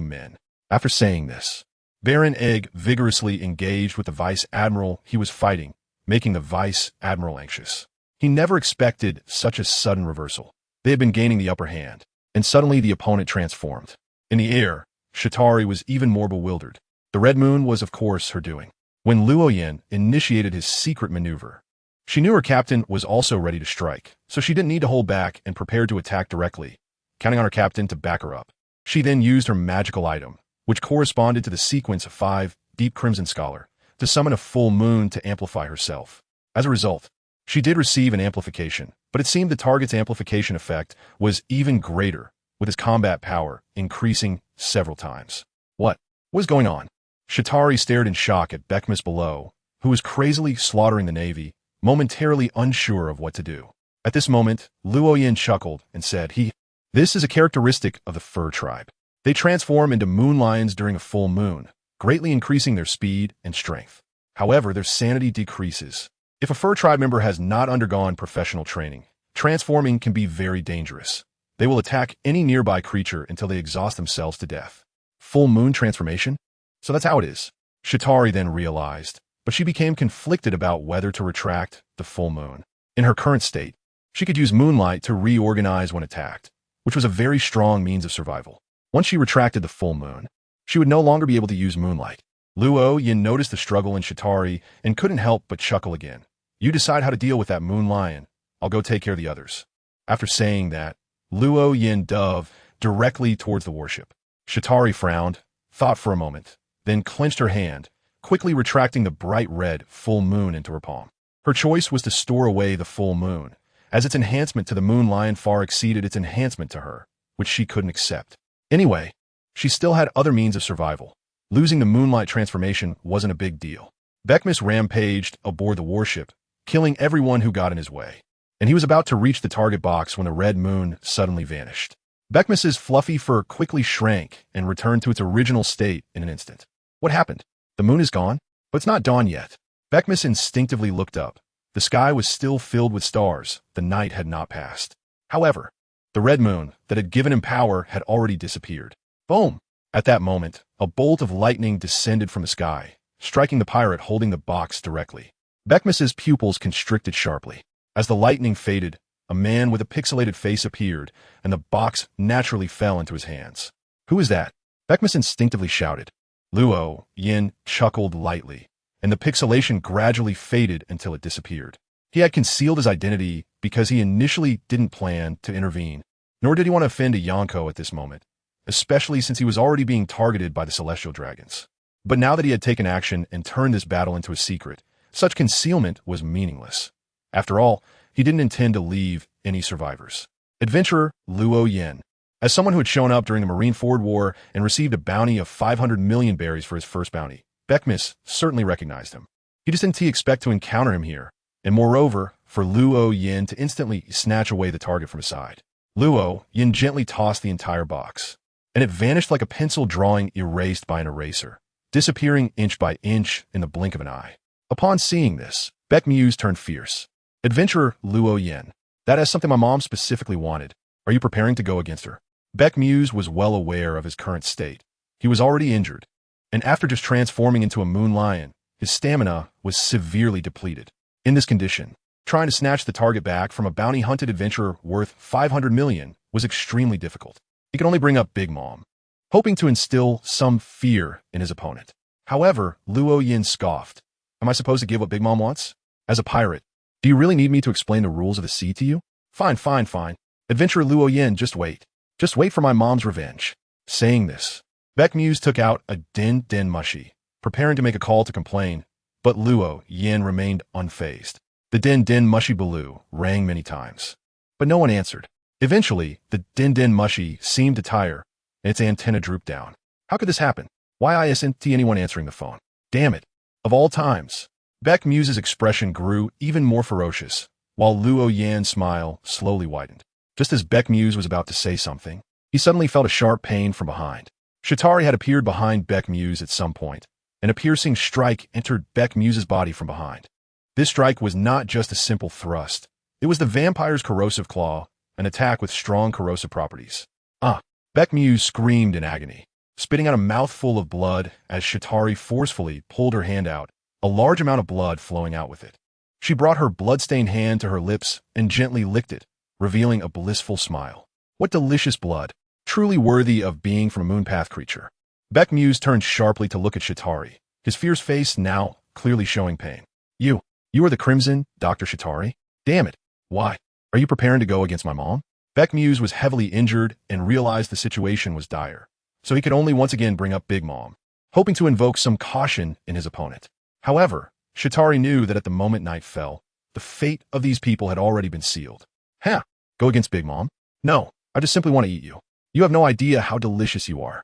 A: men. After saying this, Baron Egg vigorously engaged with the Vice Admiral he was fighting, making the Vice Admiral anxious. He never expected such a sudden reversal. They had been gaining the upper hand, and suddenly the opponent transformed. In the air, Shatari was even more bewildered. The red moon was, of course, her doing. When Luo Yin initiated his secret maneuver, she knew her captain was also ready to strike, so she didn't need to hold back and prepared to attack directly, counting on her captain to back her up. She then used her magical item, which corresponded to the sequence of 5 Deep Crimson Scholar, to summon a full moon to amplify herself. As a result, she did receive an amplification, but it seemed the target's amplification effect was even greater, with his combat power increasing several times. What was going on? Shatari stared in shock at Beckmus below, who was crazily slaughtering the Navy, momentarily unsure of what to do. At this moment, Luo Yin chuckled and said, This is a characteristic of the fur tribe. They transform into moon lions during a full moon, greatly increasing their speed and strength. However, their sanity decreases. If a fur tribe member has not undergone professional training, transforming can be very dangerous. They will attack any nearby creature until they exhaust themselves to death. Full moon transformation? So that's how it is. Shatari then realized, but she became conflicted about whether to retract the full moon. In her current state, she could use moonlight to reorganize when attacked, which was a very strong means of survival. Once she retracted the full moon, she would no longer be able to use moonlight. Luo Yin noticed the struggle in Shatari and couldn't help but chuckle again. You decide how to deal with that moon lion. I'll go take care of the others. After saying that, Luo Yin dove directly towards the warship. Shatari frowned, thought for a moment, then clenched her hand, quickly retracting the bright red full moon into her palm. Her choice was to store away the full moon, as its enhancement to the moon lion far exceeded its enhancement to her, which she couldn't accept. Anyway, she still had other means of survival. Losing the moonlight transformation wasn't a big deal. Beckmus rampaged aboard the warship, killing everyone who got in his way, and he was about to reach the target box when the red moon suddenly vanished. Beckmus's fluffy fur quickly shrank and returned to its original state in an instant. What happened? The moon is gone? But it's not dawn yet. Beckmus instinctively looked up. The sky was still filled with stars. The night had not passed. However, the red moon that had given him power had already disappeared. Boom! At that moment, a bolt of lightning descended from the sky, striking the pirate holding the box directly. Beckmus's pupils constricted sharply. As the lightning faded, a man with a pixelated face appeared, and the box naturally fell into his hands. Who is that? Beckmus instinctively shouted. Luo Yin chuckled lightly, and the pixelation gradually faded until it disappeared. He had concealed his identity because he initially didn't plan to intervene, nor did he want to offend a Yonko at this moment, especially since he was already being targeted by the celestial dragons. But now that he had taken action and turned this battle into a secret, such concealment was meaningless. After all, he didn't intend to leave any survivors. Adventurer Luo Yin. As someone who had shown up during the Marine Ford War and received a bounty of 500 million berries for his first bounty, Beckmus certainly recognized him. He just didn't expect to encounter him here, and moreover, for Luo Yin to instantly snatch away the target from his side. Luo Yin gently tossed the entire box, and it vanished like a pencil drawing erased by an eraser, disappearing inch by inch in the blink of an eye. Upon seeing this, Beckmus turned fierce. Adventurer Luo Yin. That is something my mom specifically wanted. Are you preparing to go against her? Beckmus was well aware of his current state. He was already injured, and after just transforming into a moon lion, his stamina was severely depleted. In this condition, trying to snatch the target back from a bounty-hunted adventurer worth 500 million was extremely difficult. He could only bring up Big Mom, hoping to instill some fear in his opponent. However, Luo Yin scoffed. Am I supposed to give what Big Mom wants? As a pirate, do you really need me to explain the rules of the sea to you? Fine. Adventurer Luo Yin, just wait. Just wait for my mom's revenge. Saying this, Beckmus took out a Den Mushi, preparing to make a call to complain, but Luo Yin remained unfazed. The Den Mushi Baloo rang many times, but no one answered. Eventually, the Den Mushi seemed to tire, and its antenna drooped down. How could this happen? Why isn't anyone answering the phone? Damn it. Of all times, Beckmus's expression grew even more ferocious, while Luo Yin's smile slowly widened. Just as Beckmus was about to say something, he suddenly felt a sharp pain from behind. Shatari had appeared behind Beckmus at some point, and a piercing strike entered Beckmus's body from behind. This strike was not just a simple thrust. It was the vampire's corrosive claw, an attack with strong corrosive properties. Beckmus screamed in agony, spitting out a mouthful of blood as Shatari forcefully pulled her hand out, a large amount of blood flowing out with it. She brought her blood-stained hand to her lips and gently licked it, revealing a blissful smile. What delicious blood, truly worthy of being from a moonpath creature. Beckmus turned sharply to look at Shatari, his fierce face now clearly showing pain. You are the Crimson Dr. Shatari? Damn it. Why? Are you preparing to go against my mom? Beckmus was heavily injured and realized the situation was dire, so he could only once again bring up Big Mom, hoping to invoke some caution in his opponent. However, Shatari knew that at the moment night fell, the fate of these people had already been sealed. Go against Big Mom? No, I just simply want to eat you. You have no idea how delicious you are.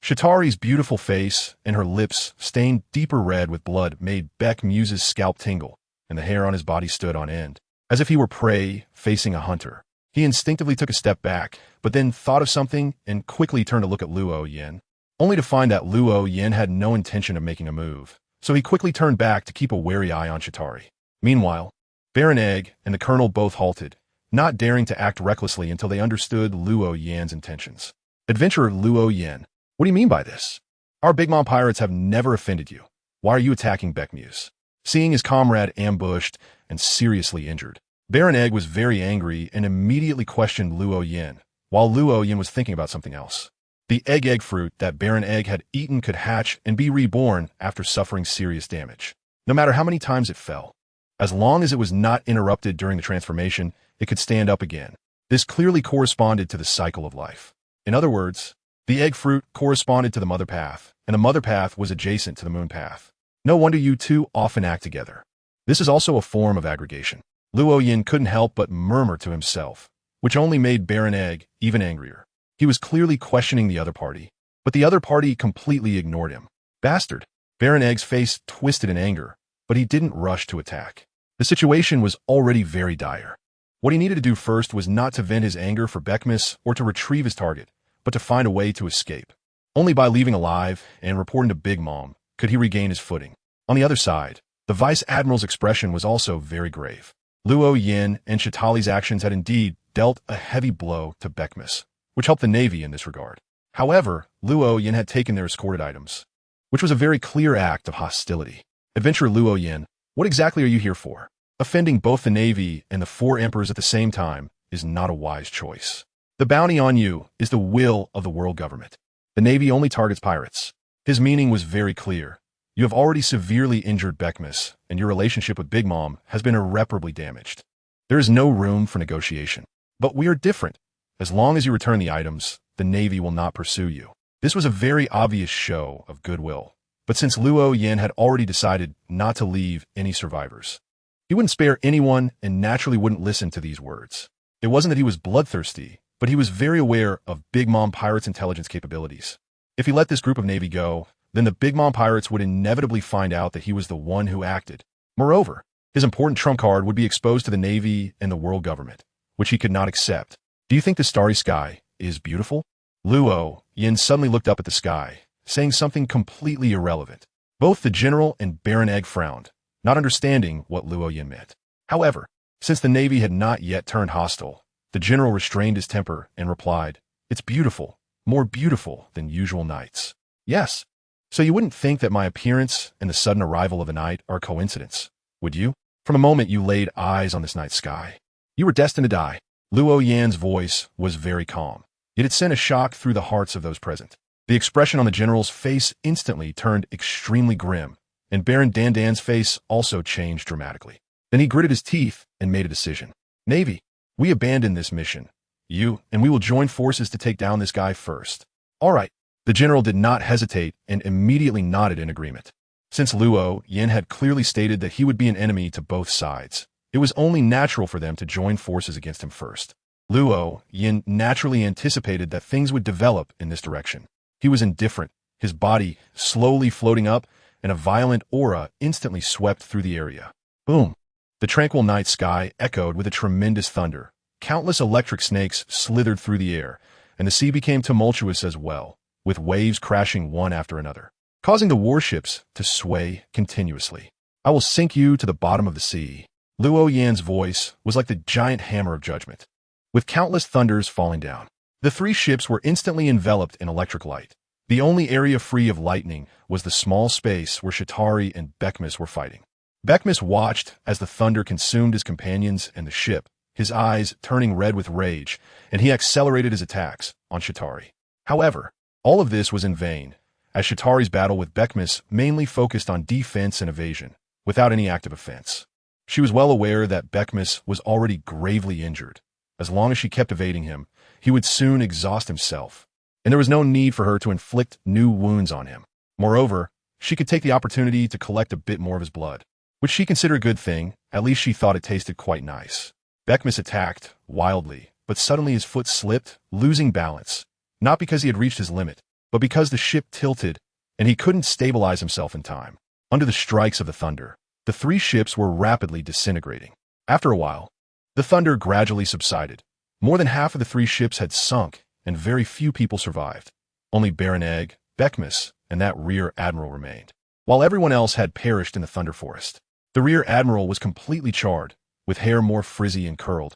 A: Shatari's beautiful face and her lips stained deeper red with blood made Beckmus's scalp tingle, and the hair on his body stood on end, as if he were prey facing a hunter. He instinctively took a step back, but then thought of something and quickly turned to look at Luo Yin, only to find that Luo Yin had no intention of making a move, so he quickly turned back to keep a wary eye on Shatari. Meanwhile, Baron Egg and the Colonel both halted, not daring to act recklessly until they understood Luo Yan's intentions. Adventurer Luo Yan, what do you mean by this? Our Big Mom pirates have never offended you. Why are you attacking Beckmuse? Seeing his comrade ambushed and seriously injured, Baron Egg was very angry and immediately questioned Luo Yan, while Luo Yan was thinking about something else. The egg fruit that Baron Egg had eaten could hatch and be reborn after suffering serious damage, no matter how many times it fell. As long as it was not interrupted during the transformation, it could stand up again. This clearly corresponded to the cycle of life. In other words, the egg fruit corresponded to the mother path, and the mother path was adjacent to the moon path. No wonder you two often act together. This is also a form of aggregation. Luo Yan couldn't help but murmur to himself, which only made Baron Egg even angrier. He was clearly questioning the other party, but the other party completely ignored him. Bastard! Baron Egg's face twisted in anger, but he didn't rush to attack. The situation was already very dire. What he needed to do first was not to vent his anger for Beckmuse or to retrieve his target, but to find a way to escape. Only by leaving alive and reporting to Big Mom could he regain his footing. On the other side, the Vice Admiral's expression was also very grave. Luo Yan and Shatali's actions had indeed dealt a heavy blow to Beckmuse, which helped the Navy in this regard. However, Luo Yan had taken their escorted items, which was a very clear act of hostility. Adventurer Luo Yan, what exactly are you here for? Offending both the Navy and the four emperors at the same time is not a wise choice. The bounty on you is the will of the world government. The Navy only targets pirates. His meaning was very clear. You have already severely injured Beckmuse, and your relationship with Big Mom has been irreparably damaged. There is no room for negotiation. But we are different. As long as you return the items, the Navy will not pursue you. This was a very obvious show of goodwill. But since Luo Yan had already decided not to leave any survivors, he wouldn't spare anyone and naturally wouldn't listen to these words. It wasn't that he was bloodthirsty, but he was very aware of Big Mom Pirates' intelligence capabilities. If he let this group of Navy go, then the Big Mom Pirates would inevitably find out that he was the one who acted. Moreover, his important trump card would be exposed to the Navy and the world government, which he could not accept. Do you think the starry sky is beautiful? Luo Yan suddenly looked up at the sky, saying something completely irrelevant. Both the General and Baron Egg frowned, not understanding what Luo Yan meant. However, since the Navy had not yet turned hostile, the General restrained his temper and replied, "It's beautiful, more beautiful than usual nights." Yes. So you wouldn't think that my appearance and the sudden arrival of the night are a coincidence, would you? From the moment you laid eyes on this night sky, you were destined to die. Luo Yan's voice was very calm, yet it sent a shock through the hearts of those present. The expression on the General's face instantly turned extremely grim, and Baron Dandan's face also changed dramatically. Then he gritted his teeth and made a decision. Navy, we abandon this mission. You and we will join forces to take down this guy first. All right. The General did not hesitate and immediately nodded in agreement. Since Luo Yan had clearly stated that he would be an enemy to both sides, it was only natural for them to join forces against him first. Luo Yan naturally anticipated that things would develop in this direction. He was indifferent, his body slowly floating up, and a violent aura instantly swept through the area. Boom! The tranquil night sky echoed with a tremendous thunder. Countless electric snakes slithered through the air, and the sea became tumultuous as well, with waves crashing one after another, causing the warships to sway continuously. I will sink you to the bottom of the sea. Luo Yan's voice was like the giant hammer of judgment, with countless thunders falling down. The three ships were instantly enveloped in electric light. The only area free of lightning was the small space where Shatari and Beckmuse were fighting. Beckmuse watched as the thunder consumed his companions and the ship, his eyes turning red with rage, and he accelerated his attacks on Shatari. However, all of this was in vain, as Shatari's battle with Beckmuse mainly focused on defense and evasion, without any active offense. She was well aware that Beckmuse was already gravely injured. As long as she kept evading him, he would soon exhaust himself, and there was no need for her to inflict new wounds on him. Moreover, she could take the opportunity to collect a bit more of his blood, which she considered a good thing. At least she thought it tasted quite nice. Beckmuse attacked wildly, but suddenly his foot slipped, losing balance. Not because he had reached his limit, but because the ship tilted, and he couldn't stabilize himself in time. Under the strikes of the thunder, the three ships were rapidly disintegrating. After a while, the thunder gradually subsided. More than half of the three ships had sunk, and very few people survived. Only Baron Egg, Beckmuse, and that rear admiral remained, while everyone else had perished in the thunder forest. The rear admiral was completely charred, with hair more frizzy and curled.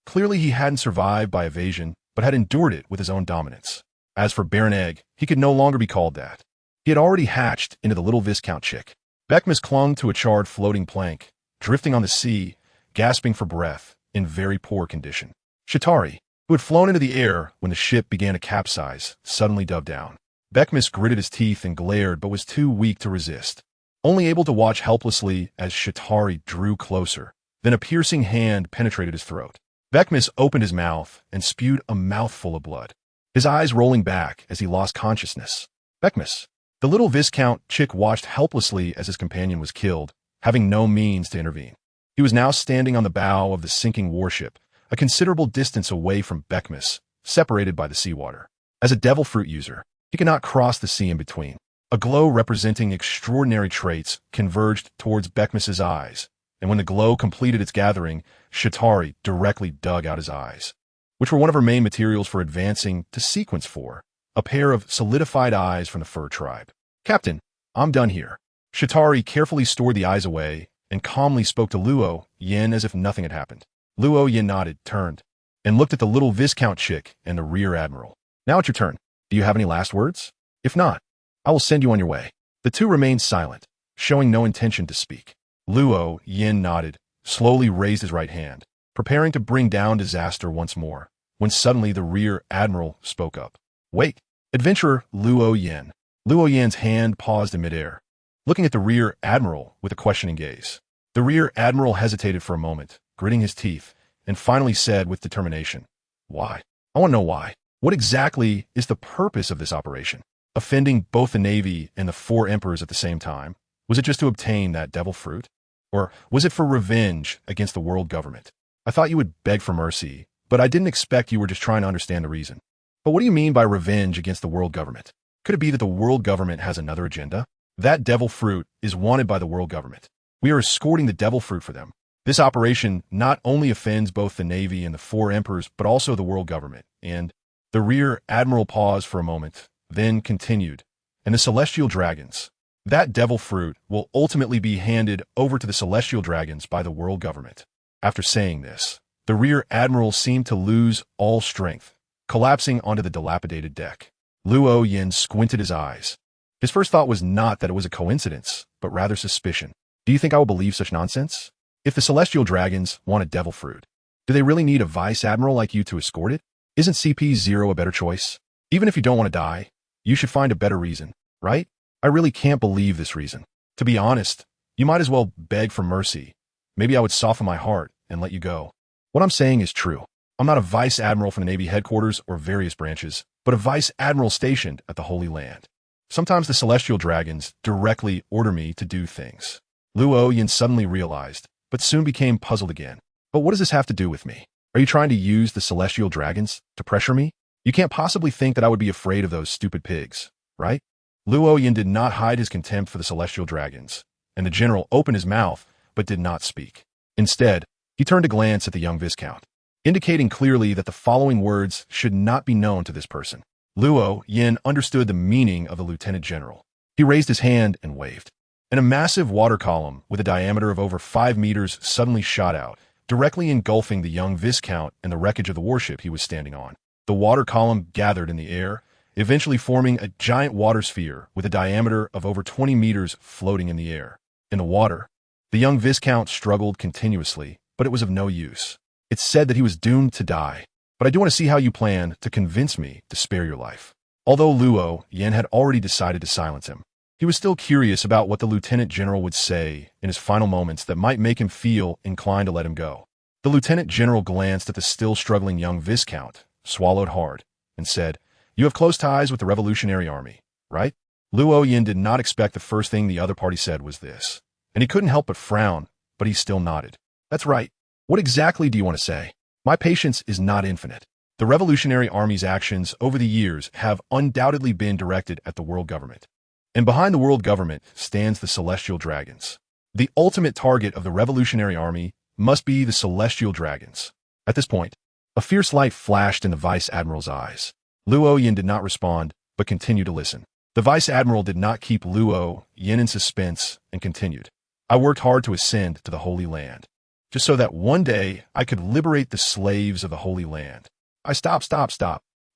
A: Clearly he hadn't survived by evasion, but had endured it with his own dominance. As for Baron Egg, he could no longer be called that. He had already hatched into the little Viscount chick. Beckmas clung to a charred floating plank, drifting on the sea, gasping for breath, in very poor condition. Shatari, who had flown into the air when the ship began to capsize, suddenly dove down. Beckmas gritted his teeth and glared but was too weak to resist, only able to watch helplessly as Shatari drew closer. Then a piercing hand penetrated his throat. Beckmas opened his mouth and spewed a mouthful of blood, his eyes rolling back as he lost consciousness. Beckmas. The little Viscount chick watched helplessly as his companion was killed, having no means to intervene. He was now standing on the bow of the sinking warship, a considerable distance away from Beckmas, separated by the seawater. As a devil fruit user, he could not cross the sea in between. A glow representing extraordinary traits converged towards Beckmas's eyes, and when the glow completed its gathering, Shatari directly dug out his eyes, which were one of her main materials for advancing to Sequence 4, a pair of solidified eyes from the fur tribe. Captain, I'm done here. Shatari carefully stored the eyes away and calmly spoke to Luo Yin as if nothing had happened. Luo Yin nodded, turned, and looked at the little Viscount chick and the rear admiral. Now it's your turn. Do you have any last words? If not, I will send you on your way. The two remained silent, showing no intention to speak. Luo Yin nodded, slowly raised his right hand, preparing to bring down disaster once more, when suddenly the rear admiral spoke up. Wait, adventurer Luo Yin. Luo Yin's hand paused in midair, looking at the rear admiral with a questioning gaze. The rear admiral hesitated for a moment, gritting his teeth, and finally said with determination, Why? I want to know why. What exactly is the purpose of this operation? Offending both the Navy and the 4 emperors at the same time? Was it just to obtain that devil fruit? Or was it for revenge against the world government? I thought you would beg for mercy, but I didn't expect you were just trying to understand the reason. But what do you mean by revenge against the world government? Could it be that the world government has another agenda? That devil fruit is wanted by the world government. We are escorting the devil fruit for them. This operation not only offends both the Navy and the 4 emperors, but also the world government. And the rear admiral paused for a moment, then continued. And the celestial dragons. That devil fruit will ultimately be handed over to the celestial dragons by the world government. After saying this, the rear admiral seemed to lose all strength, collapsing onto the dilapidated deck. Luo Yin squinted his eyes. His first thought was not that it was a coincidence, but rather suspicion. Do you think I will believe such nonsense? If the celestial dragons want a devil fruit, do they really need a vice admiral like you to escort it? Isn't CP0 a better choice? Even if you don't want to die, you should find a better reason, right? I really can't believe this reason. To be honest, you might as well beg for mercy. Maybe I would soften my heart and let you go. What I'm saying is true. I'm not a vice admiral from the Navy headquarters or various branches, but a vice admiral stationed at the Holy Land. Sometimes the celestial dragons directly order me to do things. Luo Yin suddenly realized, but soon became puzzled again. But what does this have to do with me? Are you trying to use the celestial dragons to pressure me? You can't possibly think that I would be afraid of those stupid pigs, right? Luo Yin did not hide his contempt for the celestial dragons, and the general opened his mouth but did not speak. Instead, he turned to glance at the young Viscount, indicating clearly that the following words should not be known to this person. Luo Yin understood the meaning of the lieutenant general. He raised his hand and waved, and a massive water column with a diameter of over 5 meters suddenly shot out, directly engulfing the young Viscount and the wreckage of the warship he was standing on. The water column gathered in the air, eventually forming a giant water sphere with a diameter of over 20 meters floating in the air. In the water, the young Viscount struggled continuously, but it was of no use. It said that he was doomed to die, but I do want to see how you plan to convince me to spare your life. Although Luo Yin had already decided to silence him, he was still curious about what the lieutenant general would say in his final moments that might make him feel inclined to let him go. The lieutenant general glanced at the still struggling young Viscount, swallowed hard, and said, You have close ties with the Revolutionary Army, right? Luo Yin did not expect the first thing the other party said was this, and he couldn't help but frown, but he still nodded. That's right. What exactly do you want to say? My patience is not infinite. The Revolutionary Army's actions over the years have undoubtedly been directed at the world government. And behind the world government stands the celestial dragons. The ultimate target of the Revolutionary Army must be the celestial dragons. At this point, a fierce light flashed in the vice admiral's eyes. Luo Yin did not respond, but continued to listen. The vice admiral did not keep Luo Yin in suspense and continued. I worked hard to ascend to the Holy Land, just so that one day I could liberate the slaves of the Holy Land. Stop.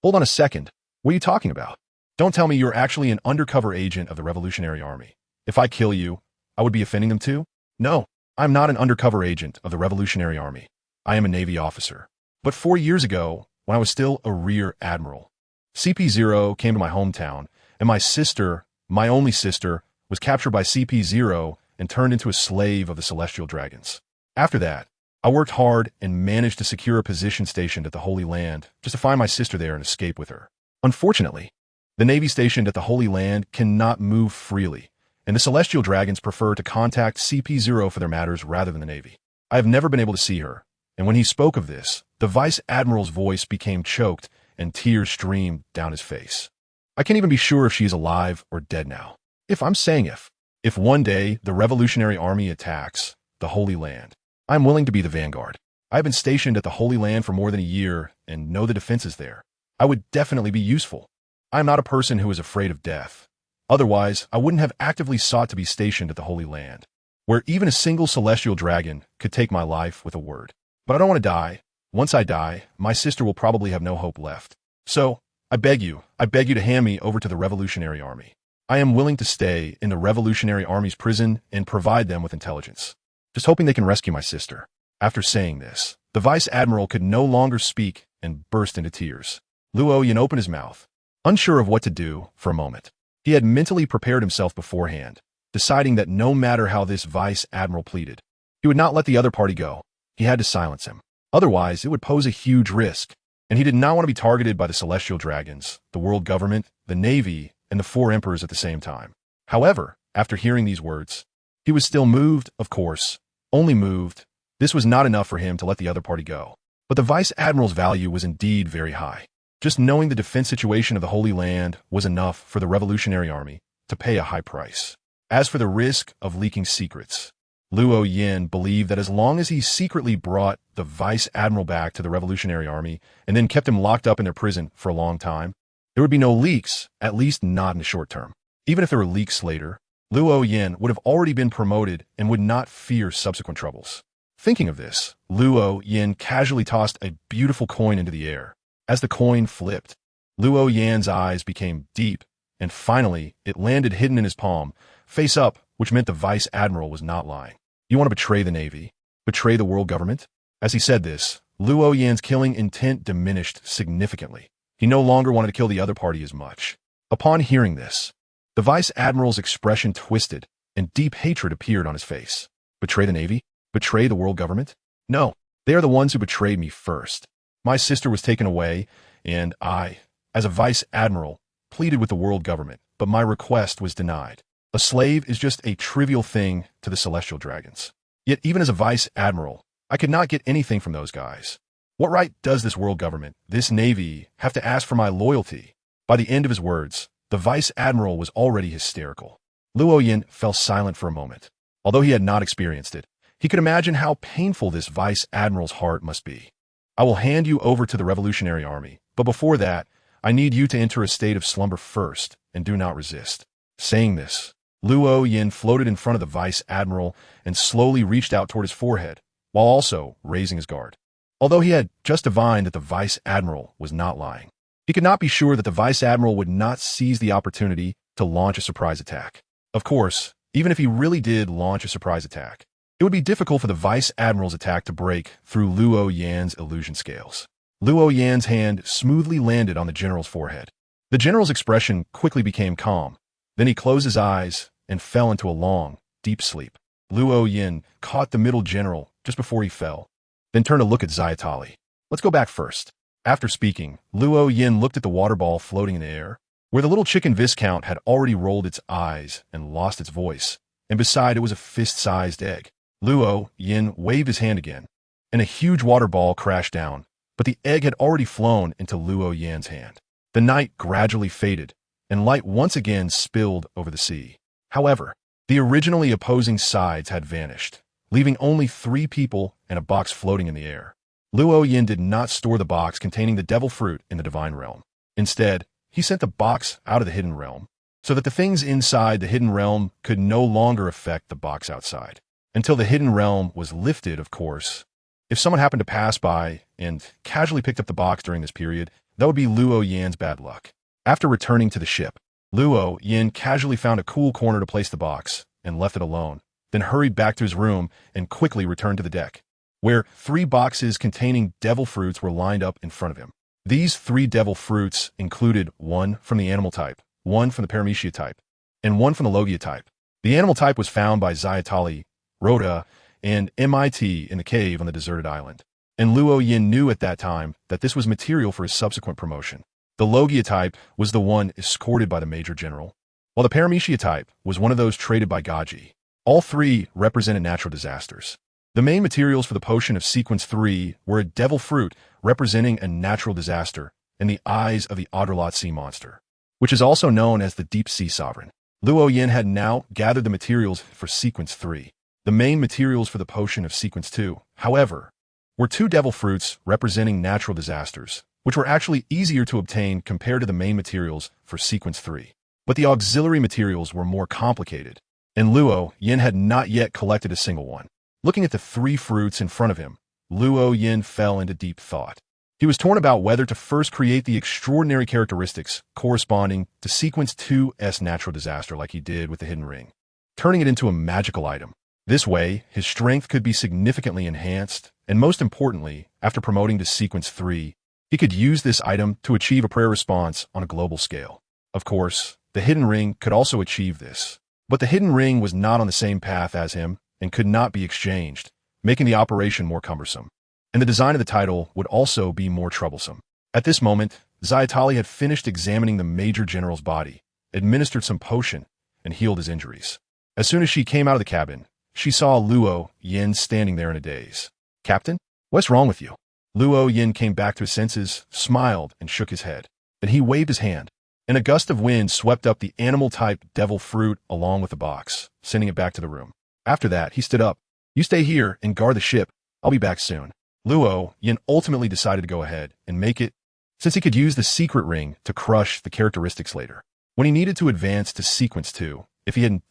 A: Hold on a second. What are you talking about? Don't tell me you're actually an undercover agent of the Revolutionary Army. If I kill you, I would be offending them too? No, I'm not an undercover agent of the Revolutionary Army. I am a Navy officer. But 4 years ago, when I was still a rear admiral, CP0 came to my hometown, and my sister, my only sister, was captured by CP0 and turned into a slave of the Celestial Dragons. After that, I worked hard and managed to secure a position stationed at the Holy Land just to find my sister there and escape with her. Unfortunately, the Navy stationed at the Holy Land cannot move freely, and the Celestial Dragons prefer to contact CP0 for their matters rather than the Navy. I have never been able to see her, and when he spoke of this, the Vice Admiral's voice became choked and tears streamed down his face. I can't even be sure if she is alive or dead now. If one day the Revolutionary Army attacks the Holy Land, I'm willing to be the vanguard. I have been stationed at the Holy Land for more than a year and know the defenses there. I would definitely be useful. I am not a person who is afraid of death. Otherwise, I wouldn't have actively sought to be stationed at the Holy Land, where even a single celestial dragon could take my life with a word. But I don't want to die. Once I die, my sister will probably have no hope left. So, I beg you to hand me over to the Revolutionary Army. I am willing to stay in the Revolutionary Army's prison and provide them with intelligence, just hoping they can rescue my sister. After saying this, the Vice Admiral could no longer speak and burst into tears. Luo Yin opened his mouth, unsure of what to do for a moment. He had mentally prepared himself beforehand, deciding that no matter how this Vice Admiral pleaded, he would not let the other party go. He had to silence him. Otherwise, it would pose a huge risk, and he did not want to be targeted by the Celestial Dragons, the world government, the Navy, and the 4 emperors at the same time. However, after hearing these words, he was still moved, of course, only moved. This was not enough for him to let the other party go. But the Vice Admiral's value was indeed very high. Just knowing the defense situation of the Holy Land was enough for the Revolutionary Army to pay a high price. As for the risk of leaking secrets, Luo Yin believed that as long as he secretly brought the Vice Admiral back to the Revolutionary Army and then kept him locked up in their prison for a long time, there would be no leaks, at least not in the short term. Even if there were leaks later, Luo Yin would have already been promoted and would not fear subsequent troubles. Thinking of this, Luo Yin casually tossed a beautiful coin into the air. As the coin flipped, Luo Yan's eyes became deep, and finally it landed hidden in his palm, face up, which meant the Vice Admiral was not lying. You want to betray the Navy? Betray the world government? As he said this, Luo Yan's killing intent diminished significantly. He no longer wanted to kill the other party as much. Upon hearing this, the Vice Admiral's expression twisted, and deep hatred appeared on his face. Betray the Navy? Betray the world government? No, they are the ones who betrayed me first. My sister was taken away, and I, as a Vice Admiral, pleaded with the world government, but my request was denied. A slave is just a trivial thing to the Celestial Dragons. Yet even as a Vice Admiral, I could not get anything from those guys. What right does this world government, this Navy, have to ask for my loyalty? By the end of his words, the Vice Admiral was already hysterical. Luo Yin fell silent for a moment. Although he had not experienced it, he could imagine how painful this Vice Admiral's heart must be. I will hand you over to the Revolutionary Army, but before that, I need you to enter a state of slumber first, and do not resist. Saying this, Luo Yin floated in front of the Vice Admiral and slowly reached out toward his forehead, while also raising his guard. Although he had just divined that the Vice Admiral was not lying, he could not be sure that the Vice Admiral would not seize the opportunity to launch a surprise attack. Of course, even if he really did launch a surprise attack, it would be difficult for the Vice Admiral's attack to break through Luo Yan's illusion scales. Luo Yan's hand smoothly landed on the general's forehead. The general's expression quickly became calm. Then he closed his eyes and fell into a long, deep sleep. Luo Yin caught the middle general just before he fell, then turned to look at Zayatali. Let's go back first. After speaking, Luo Yin looked at the water ball floating in the air, where the little chicken Viscount had already rolled its eyes and lost its voice, and beside it was a fist-sized egg. Luo Yin waved his hand again, and a huge water ball crashed down, but the egg had already flown into Luo Yan's hand. The night gradually faded, and light once again spilled over the sea. However, the originally opposing sides had vanished, leaving only 3 people and a box floating in the air. Luo Yin did not store the box containing the devil fruit in the divine realm. Instead, he sent the box out of the hidden realm, so that the things inside the hidden realm could no longer affect the box outside. until the hidden realm was lifted, of course. If someone happened to pass by and casually picked up the box during this period, that would be Luo Yan's bad luck. After returning to the ship, Luo Yan casually found a cool corner to place the box and left it alone, then hurried back to his room and quickly returned to the deck, where 3 boxes containing devil fruits were lined up in front of him. These 3 devil fruits included 1 from the animal type, 1 from the paramecia type, and 1 from the logia type. The animal type was found by Zayatali, Rhoda, and MIT in the cave on the deserted island. And Luo Yan knew at that time that this was material for his subsequent promotion. The logia type was the one escorted by the Major General, while the paramecia type was one of those traded by Gaji. All 3 represented natural disasters. The main materials for the potion of sequence 3 were a devil fruit representing a natural disaster and the eyes of the Adralot sea monster, which is also known as the Deep Sea Sovereign. Luo Yan had now gathered the materials for sequence 3. The main materials for the potion of sequence 2, however, were 2 devil fruits representing natural disasters, which were actually easier to obtain compared to the main materials for sequence 3. But the auxiliary materials were more complicated, and Luo Yan had not yet collected a single one. Looking at the 3 fruits in front of him, Luo Yan fell into deep thought. He was torn about whether to first create the extraordinary characteristics corresponding to sequence 2's natural disaster like he did with the hidden ring, turning it into a magical item. This way, his strength could be significantly enhanced, and most importantly, after promoting to sequence 3, he could use this item to achieve a prayer response on a global scale. Of course, the hidden ring could also achieve this, but the hidden ring was not on the same path as him and could not be exchanged, making the operation more cumbersome. And the design of the title would also be more troublesome. At this moment, Zayatali had finished examining the Major General's body, administered some potion, and healed his injuries. As soon as she came out of the cabin, she saw Luo Yan standing there in a daze. "Captain, what's wrong with you?" Luo Yan came back to his senses, smiled, and shook his head. Then he waved his hand, and a gust of wind swept up the animal-type devil fruit along with the box, sending it back to the room. After that, he stood up. "You stay here and guard the ship. I'll be back soon." Luo Yan ultimately decided to go ahead and make it, since he could use the secret ring to crush the characteristics later, when he needed to advance to sequence 2. If he hadn't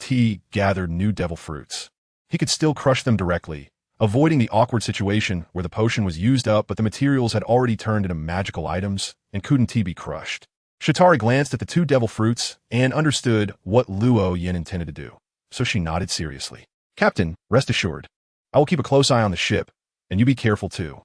A: gathered new devil fruits, he could still crush them directly, avoiding the awkward situation where the potion was used up but the materials had already turned into magical items and couldn't be crushed. Shatari glanced at the 2 devil fruits and understood what Luo Yan intended to do, so she nodded seriously. "Captain, rest assured. I will keep a close eye on the ship, and you be careful too.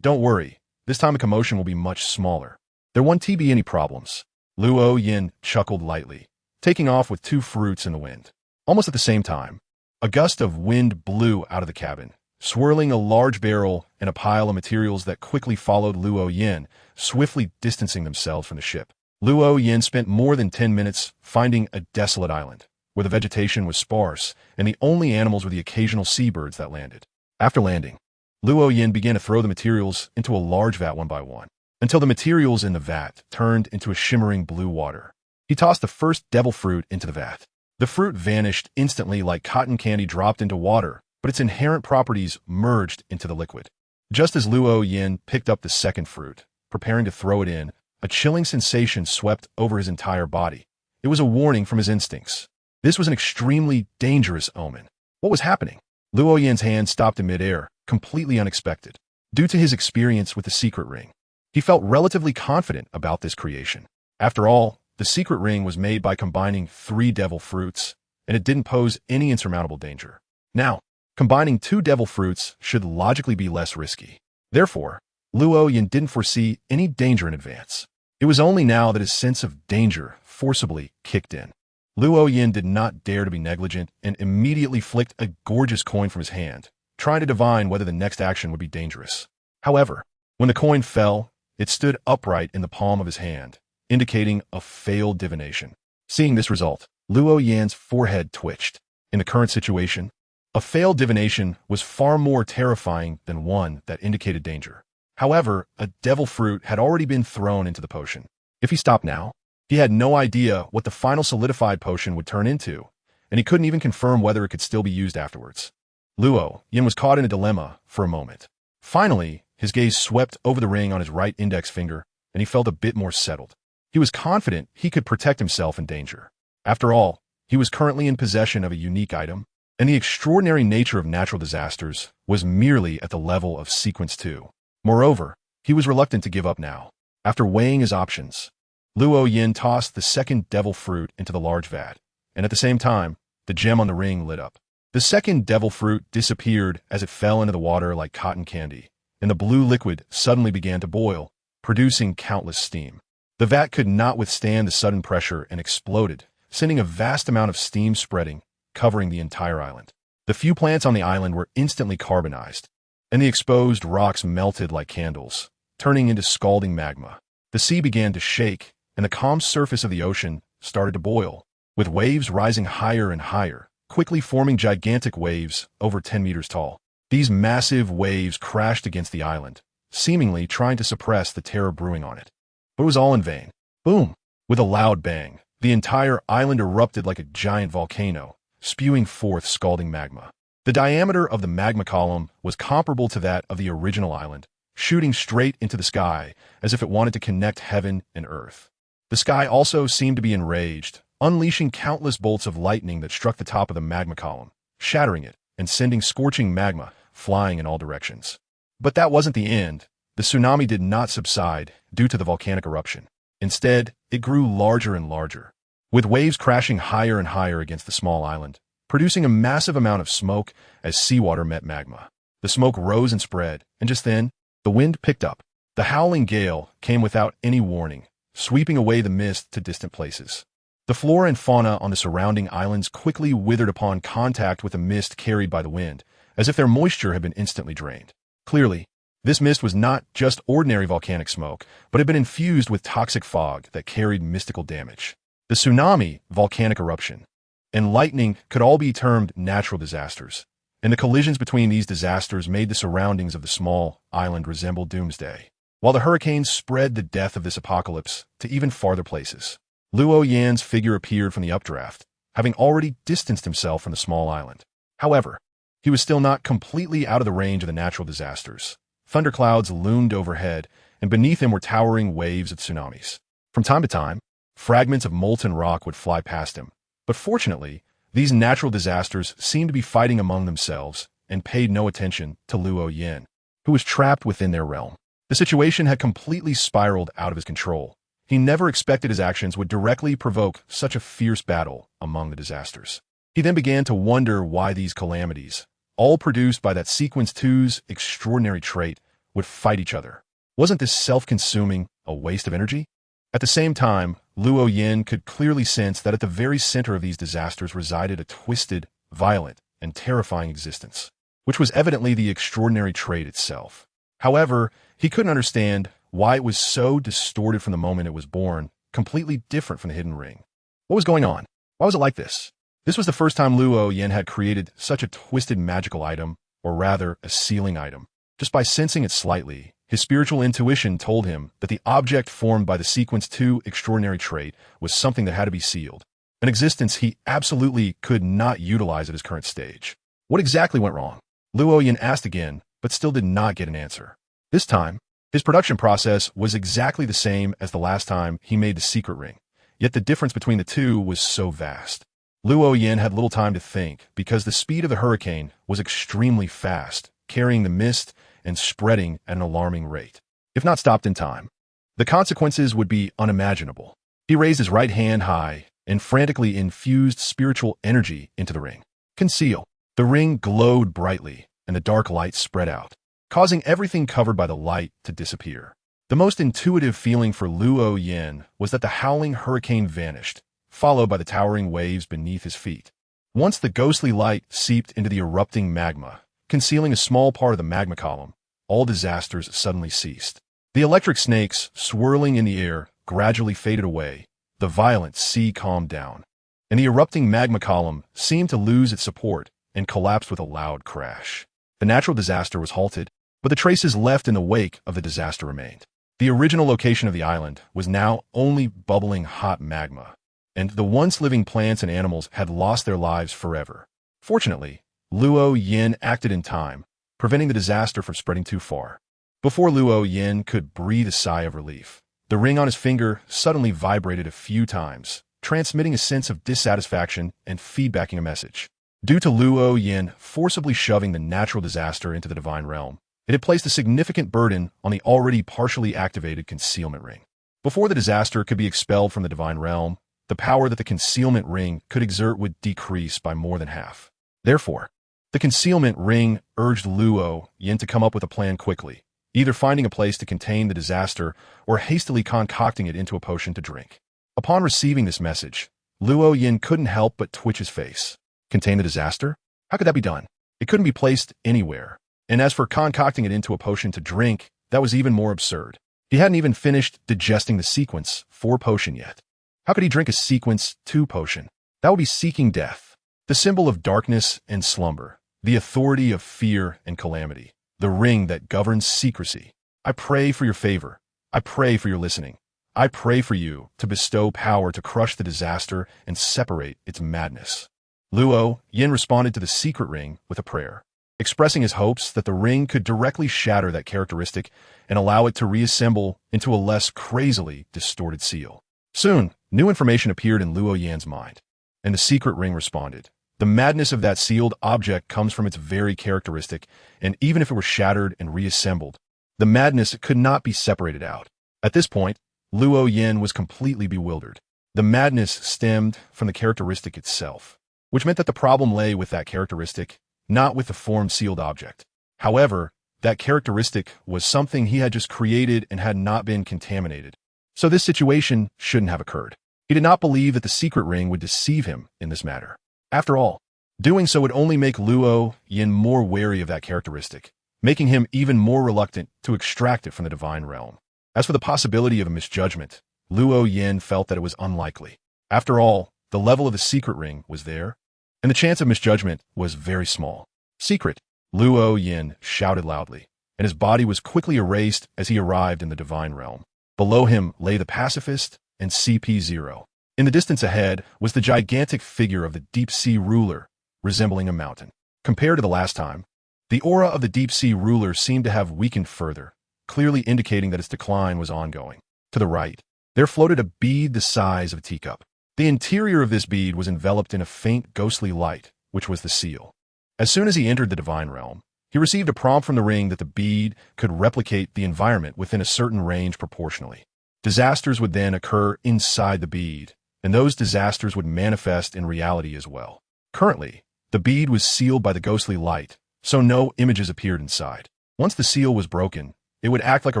A: Don't worry. This time a commotion will be much smaller. There won't be any problems." Luo Yan chuckled lightly, taking off with 2 fruits in the wind. Almost at the same time, a gust of wind blew out of the cabin, swirling a large barrel and a pile of materials that quickly followed Luo Yan, swiftly distancing themselves from the ship. Luo Yan spent more than 10 minutes finding a desolate island, where the vegetation was sparse and the only animals were the occasional seabirds that landed. After landing, Luo Yan began to throw the materials into a large vat one by one, until the materials in the vat turned into a shimmering blue water. He tossed the first devil fruit into the vat. The fruit vanished instantly like cotton candy dropped into water, but its inherent properties merged into the liquid. Just as Luo Yan picked up the second fruit, preparing to throw it in, a chilling sensation swept over his entire body. It was a warning from his instincts. This was an extremely dangerous omen. What was happening? Luo Yan's hand stopped in midair, completely unexpected. Due to his experience with the secret ring, he felt relatively confident about this creation. After all, the secret ring was made by combining 3 devil fruits, and it didn't pose any insurmountable danger. Now, combining 2 devil fruits should logically be less risky. Therefore, Luo Yan didn't foresee any danger in advance. It was only now that his sense of danger forcibly kicked in. Luo Yan did not dare to be negligent and immediately flicked a gorgeous coin from his hand, trying to divine whether the next action would be dangerous. However, when the coin fell, it stood upright in the palm of his hand, indicating a failed divination. Seeing this result, Luo Yan's forehead twitched. In the current situation, a failed divination was far more terrifying than one that indicated danger. However, a devil fruit had already been thrown into the potion. If he stopped now, he had no idea what the final solidified potion would turn into, and he couldn't even confirm whether it could still be used afterwards. Luo Yan was caught in a dilemma for a moment. Finally, his gaze swept over the ring on his right index finger, and he felt a bit more settled. He was confident he could protect himself in danger. After all, he was currently in possession of a unique item, And the extraordinary nature of natural disasters was merely at the level of sequence 2. Moreover, he was reluctant to give up now. After weighing his options, Luo Yin tossed the second devil fruit into the large vat, and at the same time, the gem on the ring lit up. The second devil fruit disappeared as it fell into the water like cotton candy, and the blue liquid suddenly began to boil, producing countless steam. The vat could not withstand the sudden pressure and exploded, sending a vast amount of steam spreading, covering the entire island. The few plants on the island were instantly carbonized, and the exposed rocks melted like candles, turning into scalding magma. The sea began to shake, and the calm surface of the ocean started to boil, with waves rising higher and higher, quickly forming gigantic waves over 10 meters tall. These massive waves crashed against the island, seemingly trying to suppress the terror brewing on it. But it was all in vain. Boom! With a loud bang, the entire island erupted like a giant volcano, spewing forth scalding magma. The diameter of the magma column was comparable to that of the original island, shooting straight into the sky as if it wanted to connect heaven and earth. The sky also seemed to be enraged, unleashing countless bolts of lightning that struck the top of the magma column, shattering it and sending scorching magma flying in all directions. But that wasn't the end. The tsunami did not subside due to the volcanic eruption. Instead, it grew larger and larger, with waves crashing higher and higher against the small island, producing a massive amount of smoke as seawater met magma. The smoke rose and spread, and just then, the wind picked up. The howling gale came without any warning, sweeping away the mist to distant places. The flora and fauna on the surrounding islands quickly withered upon contact with the mist carried by the wind, as if their moisture had been instantly drained. Clearly, this mist was not just ordinary volcanic smoke, but had been infused with toxic fog that carried mystical damage. The tsunami, volcanic eruption, and lightning could all be termed natural disasters, and the collisions between these disasters made the surroundings of the small island resemble doomsday, while the hurricanes spread the death of this apocalypse to even farther places. Luo Yan's figure appeared from the updraft, having already distanced himself from the small island. However, he was still not completely out of the range of the natural disasters. Thunderclouds loomed overhead, and beneath him were towering waves of tsunamis. From time to time, fragments of molten rock would fly past him, but fortunately, these natural disasters seemed to be fighting among themselves and paid no attention to Luo Yan, who was trapped within their realm. The situation had completely spiraled out of his control. He never expected his actions would directly provoke such a fierce battle among the disasters. He then began to wonder why these calamities, all produced by that Sequence 2's extraordinary trait, would fight each other. Wasn't this self-consuming a waste of energy? At the same time, Luo Yan could clearly sense that at the very center of these disasters resided a twisted, violent, and terrifying existence, which was evidently the extraordinary trait itself. However, he couldn't understand why it was so distorted from the moment it was born, completely different from the hidden ring. What was going on? Why was it like this? This was the first time Luo Yan had created such a twisted magical item, or rather, a sealing item. Just by sensing it slightly, his spiritual intuition told him that the object formed by the Sequence 2 extraordinary trait was something that had to be sealed, an existence he absolutely could not utilize at his current stage. What exactly went wrong? Luo Yan asked again, but still did not get an answer. This time, his production process was exactly the same as the last time he made the secret ring, yet the difference between the two was so vast. Luo Yan had little time to think because the speed of the hurricane was extremely fast, carrying the mist and spreading at an alarming rate. If not stopped in time, the consequences would be unimaginable. He raised his right hand high and frantically infused spiritual energy into the ring. Conceal. The ring glowed brightly, and the dark light spread out, causing everything covered by the light to disappear. The most intuitive feeling for Luo Yan was that the howling hurricane vanished, followed by the towering waves beneath his feet. Once the ghostly light seeped into the erupting magma, concealing a small part of the magma column, all disasters suddenly ceased. The electric snakes, swirling in the air, gradually faded away, the violent sea calmed down, and the erupting magma column seemed to lose its support and collapsed with a loud crash. The natural disaster was halted, but the traces left in the wake of the disaster remained. The original location of the island was now only bubbling hot magma, and the once living plants and animals had lost their lives forever. Fortunately, Luo Yan acted in time, preventing the disaster from spreading too far. Before Luo Yan could breathe a sigh of relief, the ring on his finger suddenly vibrated a few times, transmitting a sense of dissatisfaction and feedbacking a message. Due to Luo Yin forcibly shoving the natural disaster into the divine realm, it had placed a significant burden on the already partially activated concealment ring. Before the disaster could be expelled from the divine realm, the power that the concealment ring could exert would decrease by more than half. Therefore, the concealment ring urged Luo Yin to come up with a plan quickly, either finding a place to contain the disaster or hastily concocting it into a potion to drink. Upon receiving this message, Luo Yin couldn't help but twitch his face. Contain the disaster? How could that be done? It couldn't be placed anywhere. And as for concocting it into a potion to drink, that was even more absurd. He hadn't even finished digesting the sequence 4 potion yet. How could he drink a sequence 2 potion? That would be seeking death, the symbol of darkness and slumber, the authority of fear and calamity, the ring that governs secrecy. I pray for your favor. I pray for your listening. I pray for you to bestow power to crush the disaster and separate its madness. Luo Yin responded to the secret ring with a prayer, expressing his hopes that the ring could directly shatter that characteristic and allow it to reassemble into a less crazily distorted seal. Soon, new information appeared in Luo Yin's mind, and the secret ring responded. The madness of that sealed object comes from its very characteristic, and even if it were shattered and reassembled, the madness could not be separated out. At this point, Luo Yin was completely bewildered. The madness stemmed from the characteristic itself, which meant that the problem lay with that characteristic, not with the form-sealed object. However, that characteristic was something he had just created and had not been contaminated. So this situation shouldn't have occurred. He did not believe that the secret ring would deceive him in this matter. After all, doing so would only make Luo Yin more wary of that characteristic, making him even more reluctant to extract it from the divine realm. As for the possibility of a misjudgment, Luo Yin felt that it was unlikely. After all, the level of the secret ring was there, and the chance of misjudgment was very small. Secret, Luo Yin shouted loudly, and his body was quickly erased as he arrived in the divine realm. Below him lay the pacifist and CP0. In the distance ahead was the gigantic figure of the deep-sea ruler, resembling a mountain. Compared to the last time, the aura of the deep-sea ruler seemed to have weakened further, clearly indicating that its decline was ongoing. To the right, there floated a bead the size of a teacup. The interior of this bead was enveloped in a faint ghostly light, which was the seal. As soon as he entered the divine realm, he received a prompt from the ring that the bead could replicate the environment within a certain range proportionally. Disasters would then occur inside the bead, and those disasters would manifest in reality as well. Currently, the bead was sealed by the ghostly light, so no images appeared inside. Once the seal was broken, it would act like a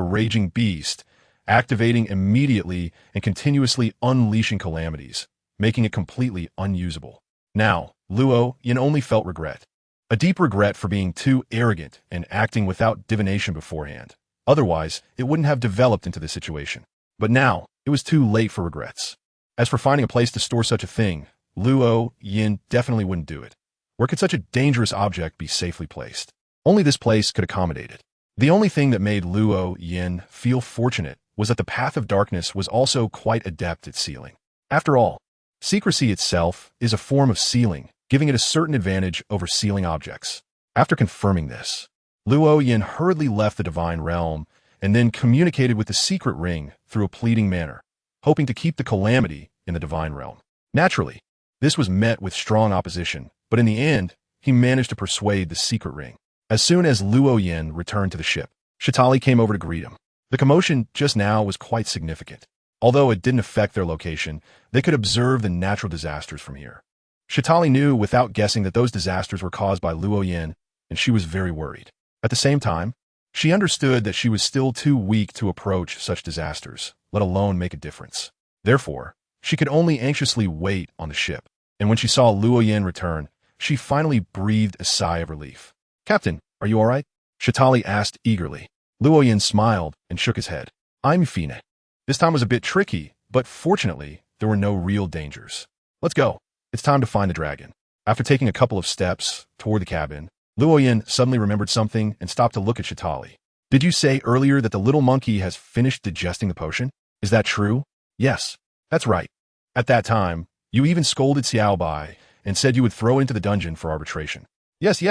A: raging beast, activating immediately and continuously unleashing calamities, making it completely unusable. Now, Luo Yin only felt regret. A deep regret for being too arrogant and acting without divination beforehand. Otherwise, it wouldn't have developed into this situation. But now, it was too late for regrets. As for finding a place to store such a thing, Luo Yin definitely wouldn't do it. Where could such a dangerous object be safely placed? Only this place could accommodate it. The only thing that made Luo Yin feel fortunate was that the path of darkness was also quite adept at sealing. After all, secrecy itself is a form of sealing, giving it a certain advantage over sealing objects. After confirming this, Luo Yin hurriedly left the divine realm and then communicated with the secret ring through a pleading manner, hoping to keep the calamity in the divine realm. Naturally, this was met with strong opposition, but in the end, he managed to persuade the secret ring. As soon as Luo Yin returned to the ship, Shitali came over to greet him. The commotion just now was quite significant. Although it didn't affect their location, they could observe the natural disasters from here. Shitali knew without guessing that those disasters were caused by Luo Yin, and she was very worried. At the same time, she understood that she was still too weak to approach such disasters, let alone make a difference. Therefore, she could only anxiously wait on the ship, and when she saw Luo Yin return, she finally breathed a sigh of relief. "Captain, are you all right?" Shitali asked eagerly. Luo Yin smiled and shook his head. "I'm fine. This time was a bit tricky, but fortunately, there were no real dangers. Let's go. It's time to find the dragon." After taking a couple of steps toward the cabin, Luo Yin suddenly remembered something and stopped to look at Shitali. "Did you say earlier that the little monkey has finished digesting the potion? Is that true?" "Yes, that's right. At that time, you even scolded Xiao Bai and said you would throw it into the dungeon for arbitration." Yes.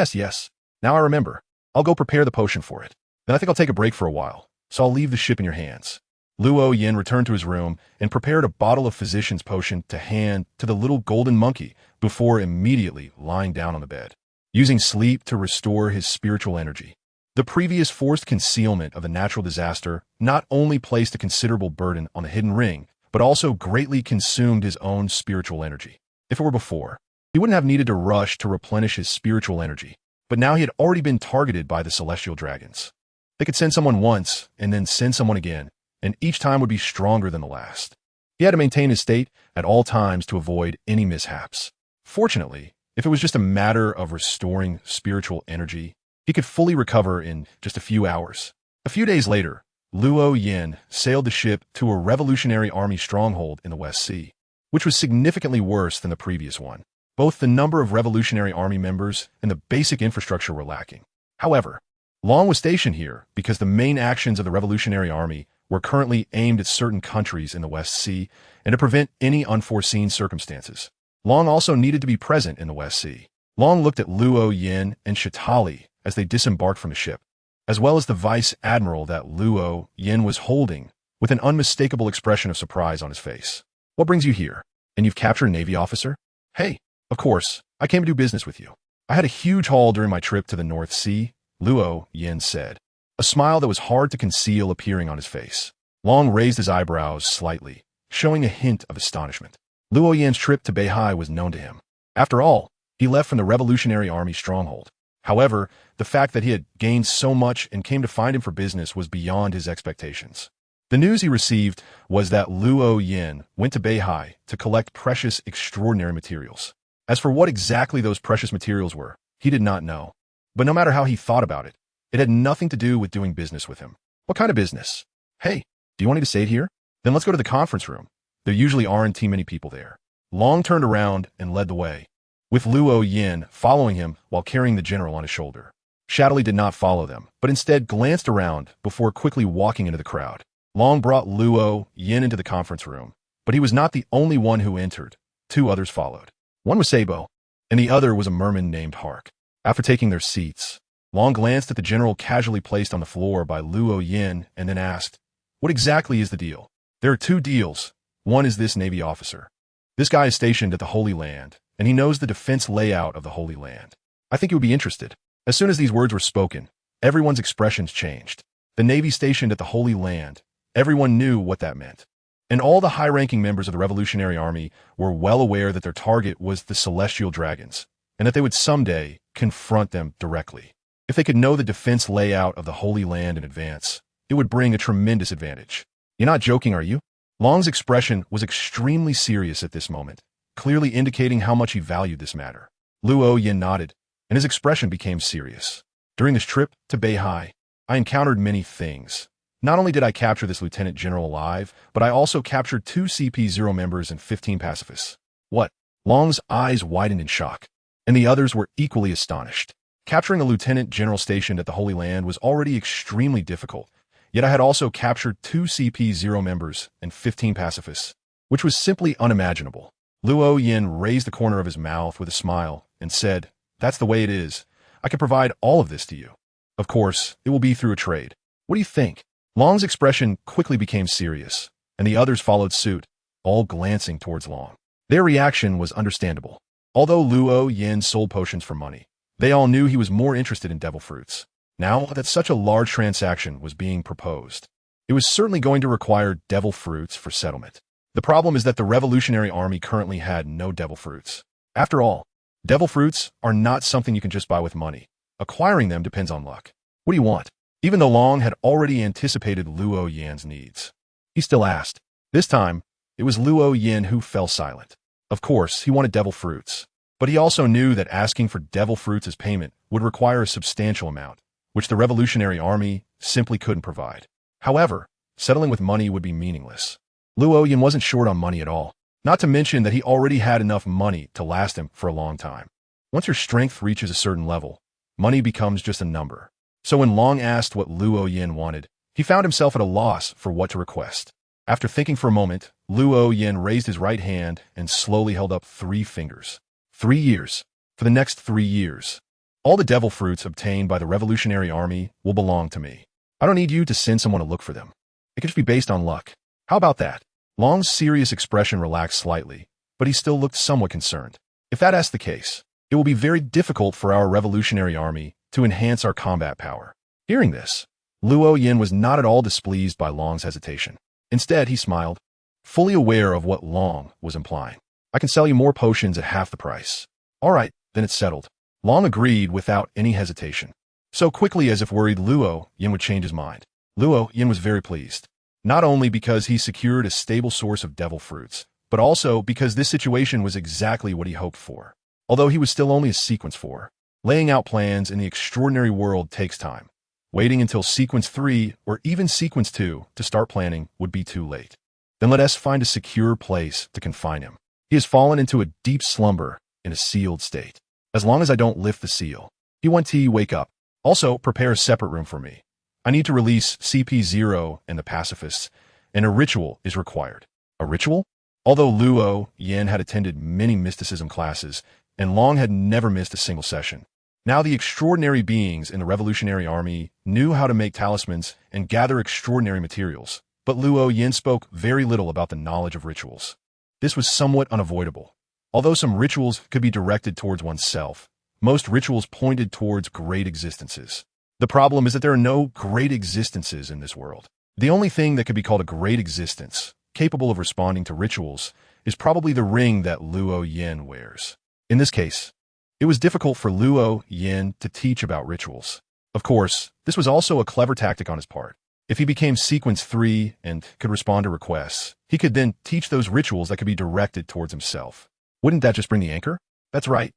A: Now I remember. I'll go prepare the potion for it. Then I think I'll take a break for a while, so I'll leave the ship in your hands. Luo Yin returned to his room and prepared a bottle of physician's potion to hand to the little golden monkey before immediately lying down on the bed, using sleep to restore his spiritual energy. The previous forced concealment of the natural disaster not only placed a considerable burden on the hidden ring, but also greatly consumed his own spiritual energy. If it were before, he wouldn't have needed to rush to replenish his spiritual energy, but now he had already been targeted by the celestial dragons. They could send someone once and then send someone again, and each time would be stronger than the last. He had to maintain his state at all times to avoid any mishaps. Fortunately, if it was just a matter of restoring spiritual energy, he could fully recover in just a few hours. A few days later, Luo Yin sailed the ship to a revolutionary army stronghold in the West Sea, which was significantly worse than the previous one. Both the number of revolutionary army members and the basic infrastructure were lacking. However, Long was stationed here because the main actions of the revolutionary army were currently aimed at certain countries in the West Sea and to prevent any unforeseen circumstances. Long also needed to be present in the West Sea. Long looked at Luo Yin and Shatali as they disembarked from the ship, as well as the vice admiral that Luo Yin was holding, with an unmistakable expression of surprise on his face. "What brings you here? And you've captured a Navy officer?" "Hey, of course, I came to do business with you. I had a huge haul during my trip to the North Sea," Luo Yin said, a smile that was hard to conceal appearing on his face. Long raised his eyebrows slightly, showing a hint of astonishment. Luo Yin's trip to Beihai was known to him. After all, he left from the Revolutionary Army stronghold. However, the fact that he had gained so much and came to find him for business was beyond his expectations. The news he received was that Luo Yin went to Beihai to collect precious, extraordinary materials. As for what exactly those precious materials were, he did not know. But no matter how he thought about it, it had nothing to do with doing business with him. "What kind of business?" "Hey, do you want me to stay here? Then let's go to the conference room. There usually aren't too many people there." Long turned around and led the way, with Luo Yin following him while carrying the general on his shoulder. Shatali did not follow them, but instead glanced around before quickly walking into the crowd. Long brought Luo Yin into the conference room, but he was not the only one who entered. Two others followed. One was Sabo, and the other was a merman named Hark. After taking their seats, Long glanced at the general casually placed on the floor by Luo Yin and then asked, "What exactly is the deal?" "There are two deals. One is this Navy officer. This guy is stationed at the Holy Land, and he knows the defense layout of the Holy Land. I think you would be interested." As soon as these words were spoken, everyone's expressions changed. The Navy stationed at the Holy Land. Everyone knew what that meant. And all the high-ranking members of the Revolutionary Army were well aware that their target was the Celestial Dragons, and that they would someday confront them directly. If they could know the defense layout of the Holy Land in advance, it would bring a tremendous advantage. "You're not joking, are you?" Long's expression was extremely serious at this moment, clearly indicating how much he valued this matter. Luo Yin nodded, and his expression became serious. "During this trip to Beihai, I encountered many things. Not only did I capture this lieutenant general alive, but I also captured 2 CP0 members and 15 pacifists." "What?" Long's eyes widened in shock, and the others were equally astonished. Capturing a lieutenant general stationed at the Holy Land was already extremely difficult, yet I had also captured 2 CP0 members and 15 pacifists, which was simply unimaginable. Luo Yin raised the corner of his mouth with a smile and said, "That's the way it is. I can provide all of this to you. Of course, it will be through a trade. What do you think?" Long's expression quickly became serious, and the others followed suit, all glancing towards Long. Their reaction was understandable. Although Luo Yin sold potions for money, they all knew he was more interested in devil fruits. Now that such a large transaction was being proposed, it was certainly going to require devil fruits for settlement. The problem is that the Revolutionary Army currently had no devil fruits. After all, devil fruits are not something you can just buy with money. Acquiring them depends on luck. "What do you want?" Even though Long had already anticipated Luo Yin's needs, he still asked. This time, it was Luo Yin who fell silent. Of course, he wanted devil fruits, but he also knew that asking for devil fruits as payment would require a substantial amount, which the Revolutionary Army simply couldn't provide. However, settling with money would be meaningless. Luo Yin wasn't short on money at all, not to mention that he already had enough money to last him for a long time. Once your strength reaches a certain level, money becomes just a number. So when Long asked what Luo Yin wanted, he found himself at a loss for what to request. After thinking for a moment, Luo Yin raised his right hand and slowly held up 3 fingers. 3 years. For the next 3 years. All the devil fruits obtained by the Revolutionary Army will belong to me. I don't need you to send someone to look for them. It could just be based on luck. How about that? Long's serious expression relaxed slightly, but he still looked somewhat concerned. If that's the case, it will be very difficult for our revolutionary army to enhance our combat power. Hearing this, Luo Yin was not at all displeased by Long's hesitation. Instead, he smiled, fully aware of what Long was implying. I can sell you more potions at half the price. All right, then it's settled. Long agreed without any hesitation. So quickly as if worried Luo Yin would change his mind. Luo Yin was very pleased, not only because he secured a stable source of devil fruits, but also because this situation was exactly what he hoped for. Although he was still only a sequence 4, laying out plans in the extraordinary world takes time. Waiting until sequence 3 or even sequence 2 to start planning would be too late. Then let us find a secure place to confine him. He has fallen into a deep slumber in a sealed state. As long as I don't lift the seal, he wants to wake up. Also, prepare a separate room for me. I need to release CP0 and the pacifists, and a ritual is required. A ritual? Although Luo Yin had attended many mysticism classes, and Long had never missed a single session, now the extraordinary beings in the Revolutionary Army knew how to make talismans and gather extraordinary materials, but Luo Yin spoke very little about the knowledge of rituals. This was somewhat unavoidable. Although some rituals could be directed towards oneself, most rituals pointed towards great existences. The problem is that there are no great existences in this world. The only thing that could be called a great existence, capable of responding to rituals, is probably the ring that Luo Yin wears. In this case, it was difficult for Luo Yin to teach about rituals. Of course, this was also a clever tactic on his part. If he became sequence 3 and could respond to requests, he could then teach those rituals that could be directed towards himself. Wouldn't that just bring the anchor? That's right.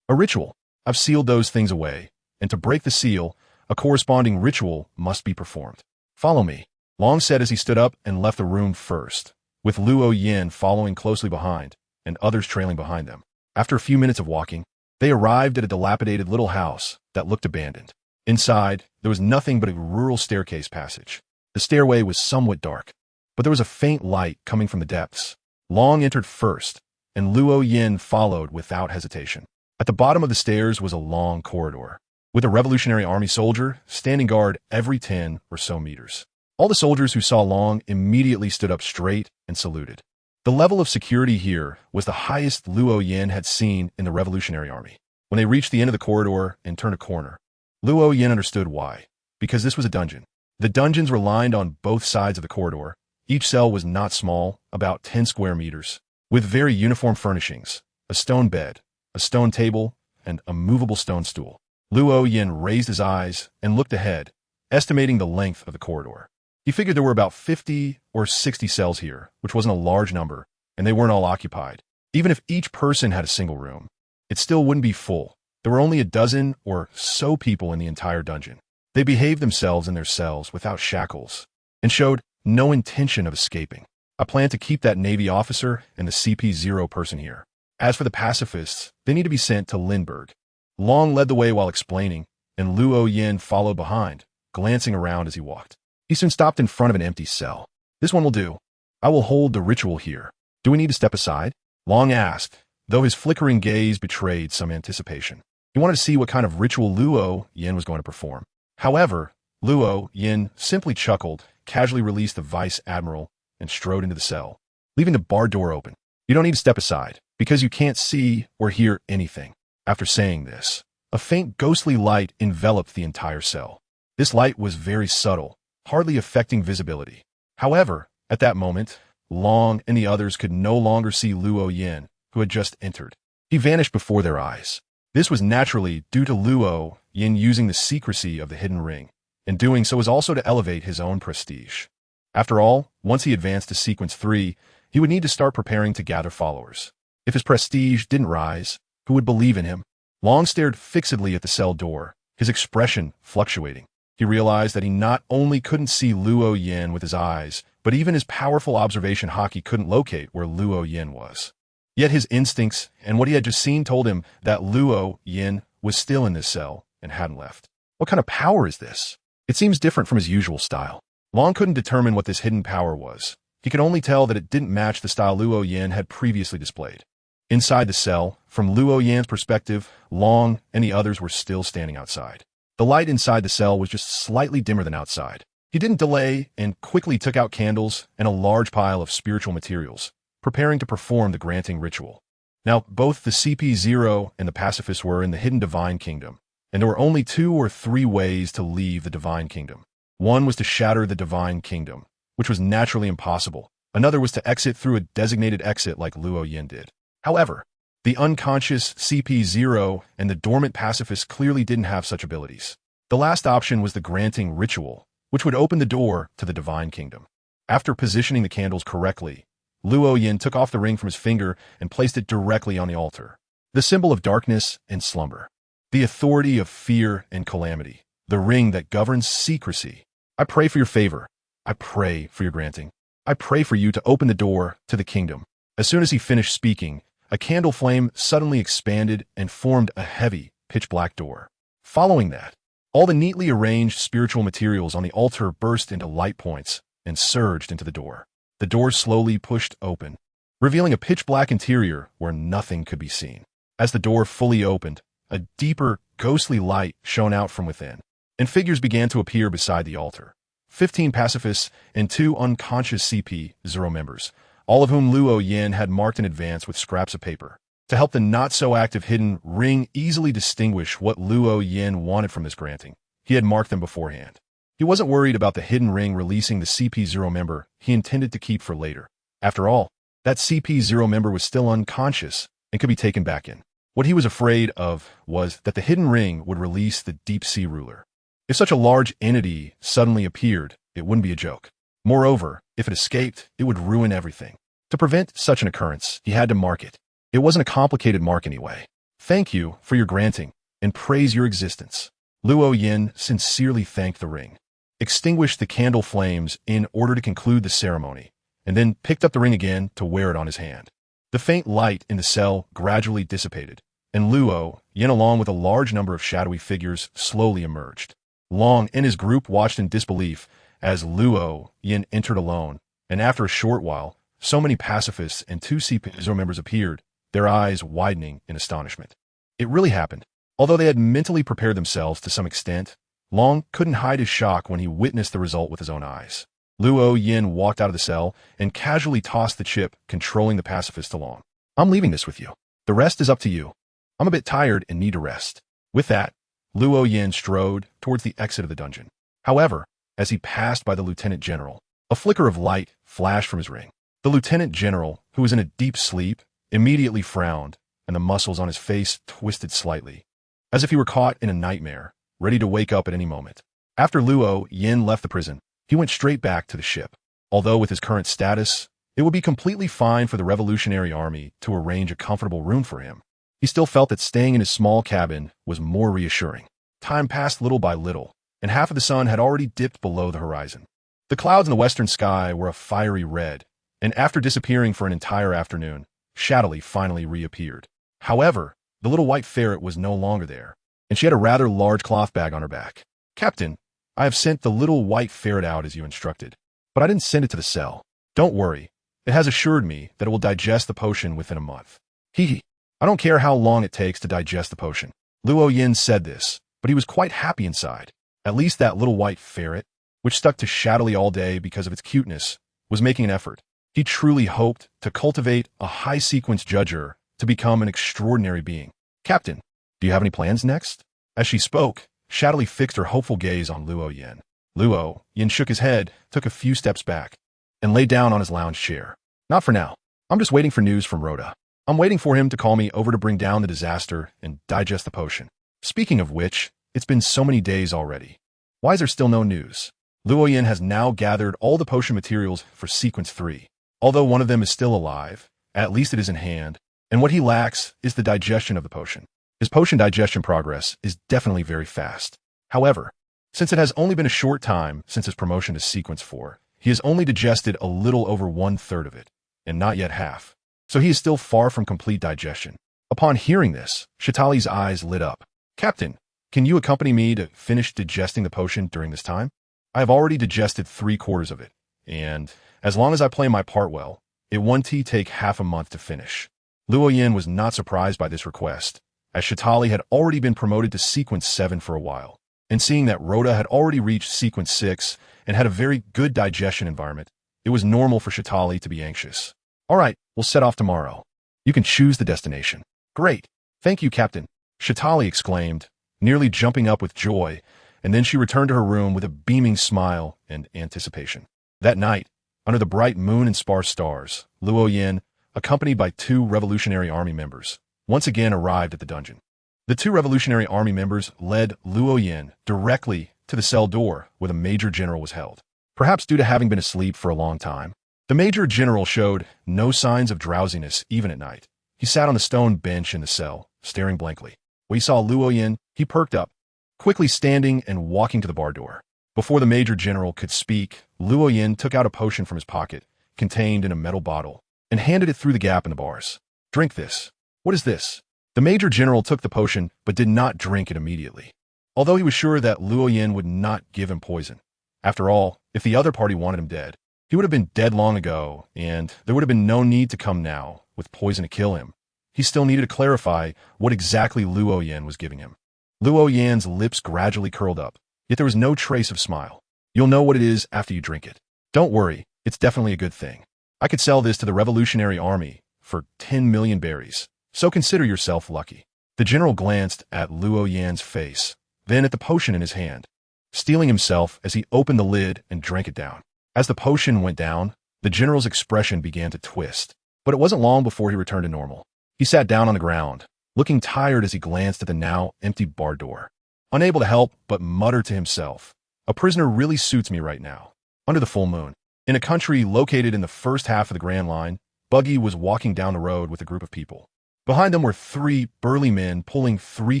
A: A ritual. I've sealed those things away, and to break the seal, a corresponding ritual must be performed. Follow me, Long said as he stood up and left the room first, with Luo Yin following closely behind, and others trailing behind them. After a few minutes of walking, they arrived at a dilapidated little house that looked abandoned. Inside, there was nothing but a rural staircase passage. The stairway was somewhat dark, but there was a faint light coming from the depths. Long entered first, and Luo Yin followed without hesitation. At the bottom of the stairs was a long corridor, with a Revolutionary Army soldier standing guard every 10 or so meters. All the soldiers who saw Long immediately stood up straight and saluted. The level of security here was the highest Luo Yin had seen in the Revolutionary Army. When they reached the end of the corridor and turned a corner, Luo Yin understood why. Because this was a dungeon. The dungeons were lined on both sides of the corridor. Each cell was not small, about 10 square meters, with very uniform furnishings, a stone bed, a stone table, and a movable stone stool. Luo Yin raised his eyes and looked ahead, estimating the length of the corridor. He figured there were about 50 or 60 cells here, which wasn't a large number, and they weren't all occupied. Even if each person had a single room, it still wouldn't be full. There were only a dozen or so people in the entire dungeon. They behaved themselves in their cells without shackles, and showed no intention of escaping. I plan to keep that Navy officer and the CP0 person here. As for the pacifists, they need to be sent to Lindbergh. Long led the way while explaining, and Luo Yin followed behind, glancing around as he walked. He soon stopped in front of an empty cell. This one will do. I will hold the ritual here. Do we need to step aside? Long asked, though his flickering gaze betrayed some anticipation. He wanted to see what kind of ritual Luo Yin was going to perform. However, Luo Yin simply chuckled, casually released the vice admiral, and strode into the cell, leaving the bar door open. You don't need to step aside, because you can't see or hear anything. After saying this, a faint ghostly light enveloped the entire cell. This light was very subtle, hardly affecting visibility. However, at that moment, Long and the others could no longer see Luo Yin, who had just entered. He vanished before their eyes. This was naturally due to Luo Yin using the secrecy of the hidden ring, and doing so was also to elevate his own prestige. After all, once he advanced to sequence 3, he would need to start preparing to gather followers. If his prestige didn't rise, who would believe in him? Long stared fixedly at the cell door, his expression fluctuating. He realized that he not only couldn't see Luo Yin with his eyes, but even his powerful observation hockey couldn't locate where Luo Yin was. Yet his instincts and what he had just seen told him that Luo Yin was still in this cell and hadn't left. What kind of power is this? It seems different from his usual style. Long couldn't determine what this hidden power was. He could only tell that it didn't match the style Luo Yin had previously displayed. Inside the cell, from Luo Yin's perspective, Long and the others were still standing outside. The light inside the cell was just slightly dimmer than outside. He didn't delay and quickly took out candles and a large pile of spiritual materials, preparing to perform the granting ritual. Now, both the CP0 and the pacifists were in the hidden divine kingdom, and there were only 2 or 3 ways to leave the divine kingdom. One was to shatter the divine kingdom, which was naturally impossible. Another was to exit through a designated exit like Luo Yin did. However, the unconscious CP0 and the dormant pacifists clearly didn't have such abilities. The last option was the granting ritual, which would open the door to the divine kingdom. After positioning the candles correctly, Luo Yin took off the ring from his finger and placed it directly on the altar, the symbol of darkness and slumber, the authority of fear and calamity, the ring that governs secrecy. I pray for your favor. I pray for your granting. I pray for you to open the door to the kingdom. As soon as he finished speaking, a candle flame suddenly expanded and formed a heavy, pitch-black door. Following that, all the neatly arranged spiritual materials on the altar burst into light points and surged into the door. The door slowly pushed open, revealing a pitch-black interior where nothing could be seen. As the door fully opened, a deeper, ghostly light shone out from within, and figures began to appear beside the altar. 15 pacifists and 2 unconscious CP0 members, all of whom Luo Yin had marked in advance with scraps of paper. To help the not-so-active hidden ring easily distinguish what Luo Yin wanted from this granting, he had marked them beforehand. He wasn't worried about the hidden ring releasing the CP0 member he intended to keep for later. After all, that CP0 member was still unconscious and could be taken back in. What he was afraid of was that the hidden ring would release the deep-sea ruler. If such a large entity suddenly appeared, it wouldn't be a joke. Moreover, if it escaped, it would ruin everything. To prevent such an occurrence, he had to mark it. It wasn't a complicated mark anyway. Thank you for your granting, and praise your existence. Luo Yin sincerely thanked the ring, extinguished the candle flames in order to conclude the ceremony, and then picked up the ring again to wear it on his hand. The faint light in the cell gradually dissipated, and Luo Yin, along with a large number of shadowy figures, slowly emerged. Long and his group watched in disbelief as Luo Yin entered alone, and after a short while, so many pacifists and 2 CP0 members appeared, their eyes widening in astonishment. It really happened. Although they had mentally prepared themselves to some extent, Long couldn't hide his shock when he witnessed the result with his own eyes. Luo Yin walked out of the cell and casually tossed the chip controlling the pacifist to Long. I'm leaving this with you. The rest is up to you. I'm a bit tired and need to rest. With that, Luo Yin strode towards the exit of the dungeon. However, as he passed by the lieutenant general, a flicker of light flashed from his ring. The lieutenant general, who was in a deep sleep, immediately frowned, and the muscles on his face twisted slightly, as if he were caught in a nightmare, ready to wake up at any moment. After Luo Yin left the prison, he went straight back to the ship. Although with his current status, it would be completely fine for the Revolutionary Army to arrange a comfortable room for him, he still felt that staying in his small cabin was more reassuring. Time passed little by little, and half of the sun had already dipped below the horizon. The clouds in the western sky were a fiery red, and after disappearing for an entire afternoon, shadowy finally reappeared. However, the little white ferret was no longer there, and she had a rather large cloth bag on her back. Captain, I have sent the little white ferret out as you instructed, but I didn't send it to the cell. Don't worry, it has assured me that it will digest the potion within a month. Hee. I don't care how long it takes to digest the potion. Luo Yin said this, but he was quite happy inside. At least that little white ferret, which stuck to Shadowy all day because of its cuteness, was making an effort. He truly hoped to cultivate a high-sequence judger to become an extraordinary being. Captain, do you have any plans next? As she spoke, Shadowy fixed her hopeful gaze on Luo Yin. Luo Yin shook his head, took a few steps back, and lay down on his lounge chair. Not for now. I'm just waiting for news from Rhoda. I'm waiting for him to call me over to bring down the disaster and digest the potion. Speaking of which, it's been so many days already. Why is there still no news? Luo Yin has now gathered all the potion materials for Sequence 3. Although one of them is still alive, at least it is in hand, and what he lacks is the digestion of the potion. His potion digestion progress is definitely very fast. However, since it has only been a short time since his promotion to Sequence 4, he has only digested a little over 1/3 of it, and not yet half. So he is still far from complete digestion. Upon hearing this, Shatali's eyes lit up. Captain, can you accompany me to finish digesting the potion during this time? I have already digested 3/4 of it, and as long as I play my part well, it won't take half a month to finish. Luo Yin was not surprised by this request, as Shatali had already been promoted to Sequence 7 for a while. And seeing that Rhoda had already reached sequence 6 and had a very good digestion environment, it was normal for Shatali to be anxious. All right, we'll set off tomorrow. You can choose the destination. Great. Thank you, Captain, Shatali exclaimed, nearly jumping up with joy, and then she returned to her room with a beaming smile and anticipation. That night, under the bright moon and sparse stars, Luo Yin, accompanied by 2 Revolutionary Army members, once again arrived at the dungeon. The 2 Revolutionary Army members led Luo Yin directly to the cell door where the Major General was held. Perhaps due to having been asleep for a long time, the Major General showed no signs of drowsiness even at night. He sat on the stone bench in the cell, staring blankly. When he saw Luo Yin, he perked up, quickly standing and walking to the bar door. Before the Major General could speak, Luo Yin took out a potion from his pocket, contained in a metal bottle, and handed it through the gap in the bars. Drink this. What is this? The Major General took the potion, but did not drink it immediately, although he was sure that Luo Yin would not give him poison. After all, if the other party wanted him dead, he would have been dead long ago, and there would have been no need to come now with poison to kill him. He still needed to clarify what exactly Luo Yin was giving him. Luo Yin's lips gradually curled up, yet there was no trace of smile. You'll know what it is after you drink it. Don't worry, it's definitely a good thing. I could sell this to the Revolutionary Army for 10 million berries, so consider yourself lucky. The general glanced at Luo Yin's face, then at the potion in his hand, steeling himself as he opened the lid and drank it down. As the potion went down, the general's expression began to twist, but it wasn't long before he returned to normal. He sat down on the ground, looking tired as he glanced at the now empty bar door, unable to help but mutter to himself, "A prisoner really suits me right now." Under the full moon, in a country located in the first half of the Grand Line, Buggy was walking down the road with a group of people. Behind them were 3 burly men pulling 3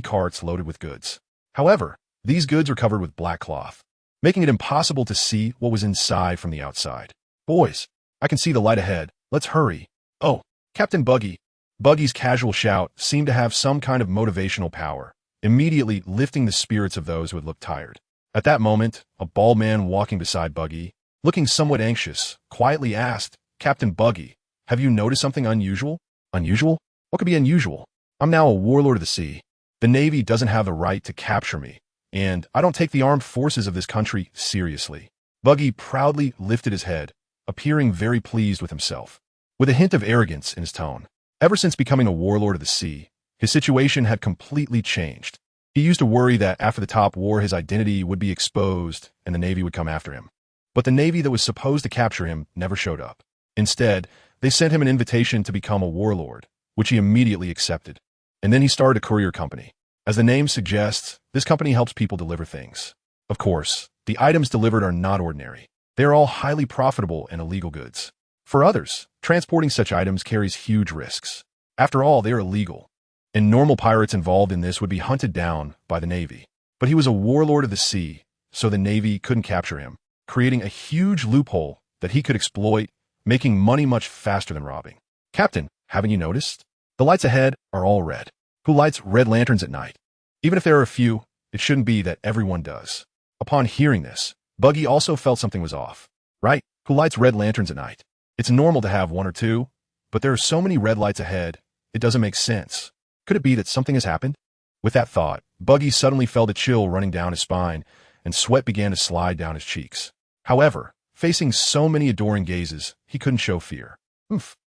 A: carts loaded with goods. However, these goods were covered with black cloth, making it impossible to see what was inside from the outside. "Boys, I can see the light ahead. Let's hurry." "Oh, Captain Buggy." Buggy's casual shout seemed to have some kind of motivational power, immediately lifting the spirits of those who had looked tired. At that moment, a bald man walking beside Buggy, looking somewhat anxious, quietly asked, "Captain Buggy, have you noticed something unusual?" "Unusual? What could be unusual? I'm now a warlord of the sea. The Navy doesn't have the right to capture me, and I don't take the armed forces of this country seriously." Buggy proudly lifted his head, appearing very pleased with himself, with a hint of arrogance in his tone. Ever since becoming a warlord of the sea, his situation had completely changed. He used to worry that after the top war his identity would be exposed and the Navy would come after him. But the Navy that was supposed to capture him never showed up. Instead, they sent him an invitation to become a warlord, which he immediately accepted. And then he started a courier company. As the name suggests, this company helps people deliver things. Of course, the items delivered are not ordinary. They are all highly profitable and illegal goods. For others, transporting such items carries huge risks. After all, they are illegal, and normal pirates involved in this would be hunted down by the Navy. But he was a warlord of the sea, so the Navy couldn't capture him, creating a huge loophole that he could exploit, making money much faster than robbing. "Captain, haven't you noticed? The lights ahead are all red. Who lights red lanterns at night? Even if there are a few, it shouldn't be that everyone does." Upon hearing this, Buggy also felt something was off. Right? Who lights red lanterns at night? It's normal to have 1 or 2, but there are so many red lights ahead, it doesn't make sense. Could it be that something has happened? With that thought, Buggy suddenly felt a chill running down his spine, and sweat began to slide down his cheeks. However, facing so many adoring gazes, he couldn't show fear.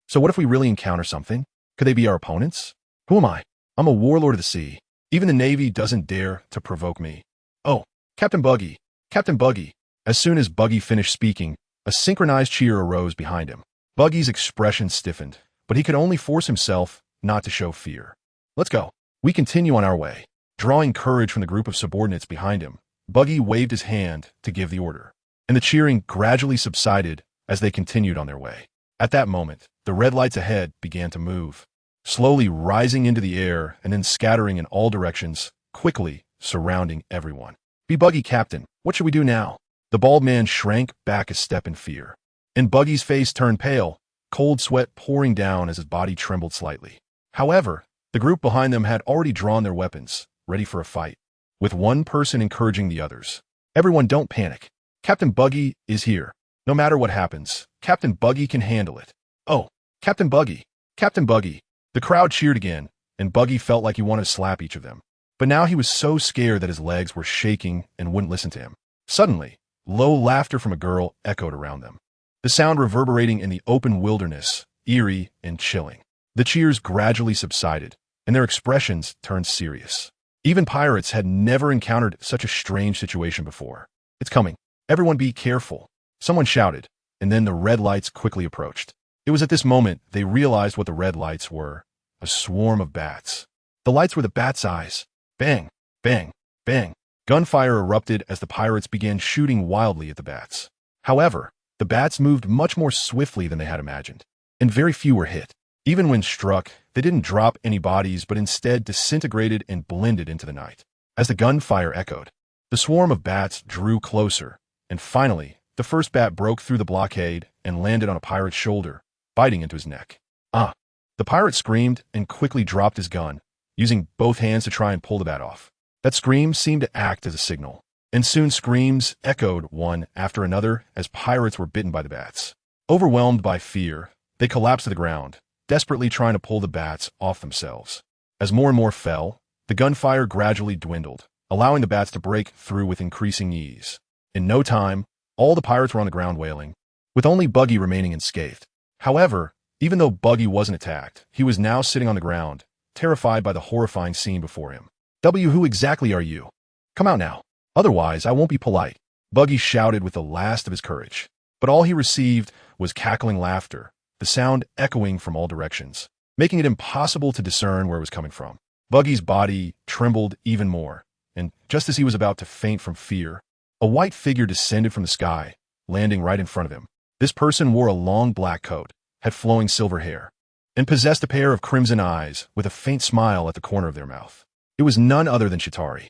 A: So what if we really encounter something? Could they be our opponents? Who am I? I'm a warlord of the sea. Even the Navy doesn't dare to provoke me. "Oh, Captain Buggy! Captain Buggy!" As soon as Buggy finished speaking, a synchronized cheer arose behind him. Buggy's expression stiffened, but he could only force himself not to show fear. "Let's go." We continue on our way. Drawing courage from the group of subordinates behind him, Buggy waved his hand to give the order, and the cheering gradually subsided as they continued on their way. At that moment, the red lights ahead began to move, slowly rising into the air and then scattering in all directions, quickly surrounding everyone. "Be Buggy, Captain. What should we do now?" The bald man shrank back a step in fear, and Buggy's face turned pale, cold sweat pouring down as his body trembled slightly. However, the group behind them had already drawn their weapons, ready for a fight, with one person encouraging the others. "Everyone, don't panic. Captain Buggy is here. No matter what happens, Captain Buggy can handle it." "Oh, Captain Buggy! Captain Buggy!" The crowd cheered again, and Buggy felt like he wanted to slap each of them. But now he was so scared that his legs were shaking and wouldn't listen to him. Suddenly, low laughter from a girl echoed around them, the sound reverberating in the open wilderness, eerie and chilling. The cheers gradually subsided, and their expressions turned serious. Even pirates had never encountered such a strange situation before. "It's coming. Everyone be careful," someone shouted, and then the red lights quickly approached. It was at this moment they realized what the red lights were: a swarm of bats. The lights were the bats' eyes. Bang, bang, bang. Gunfire erupted as the pirates began shooting wildly at the bats. However, the bats moved much more swiftly than they had imagined, and very few were hit. Even when struck, they didn't drop any bodies but instead disintegrated and blended into the night. As the gunfire echoed, the swarm of bats drew closer, and finally, the first bat broke through the blockade and landed on a pirate's shoulder, biting into his neck. "Ah!" The pirate screamed and quickly dropped his gun, using both hands to try and pull the bat off. That scream seemed to act as a signal, and soon screams echoed one after another as pirates were bitten by the bats. Overwhelmed by fear, they collapsed to the ground, desperately trying to pull the bats off themselves. As more and more fell, the gunfire gradually dwindled, allowing the bats to break through with increasing ease. In no time, all the pirates were on the ground wailing, with only Buggy remaining unscathed. However, even though Buggy wasn't attacked, he was now sitting on the ground, terrified by the horrifying scene before him. "Who exactly are you? Come out now. Otherwise, I won't be polite," Buggy shouted with the last of his courage. But all he received was cackling laughter, the sound echoing from all directions, making it impossible to discern where it was coming from. Buggy's body trembled even more, and just as he was about to faint from fear, a white figure descended from the sky, landing right in front of him. This person wore a long black coat, had flowing silver hair, and possessed a pair of crimson eyes with a faint smile at the corner of their mouth. It was none other than Chitauri.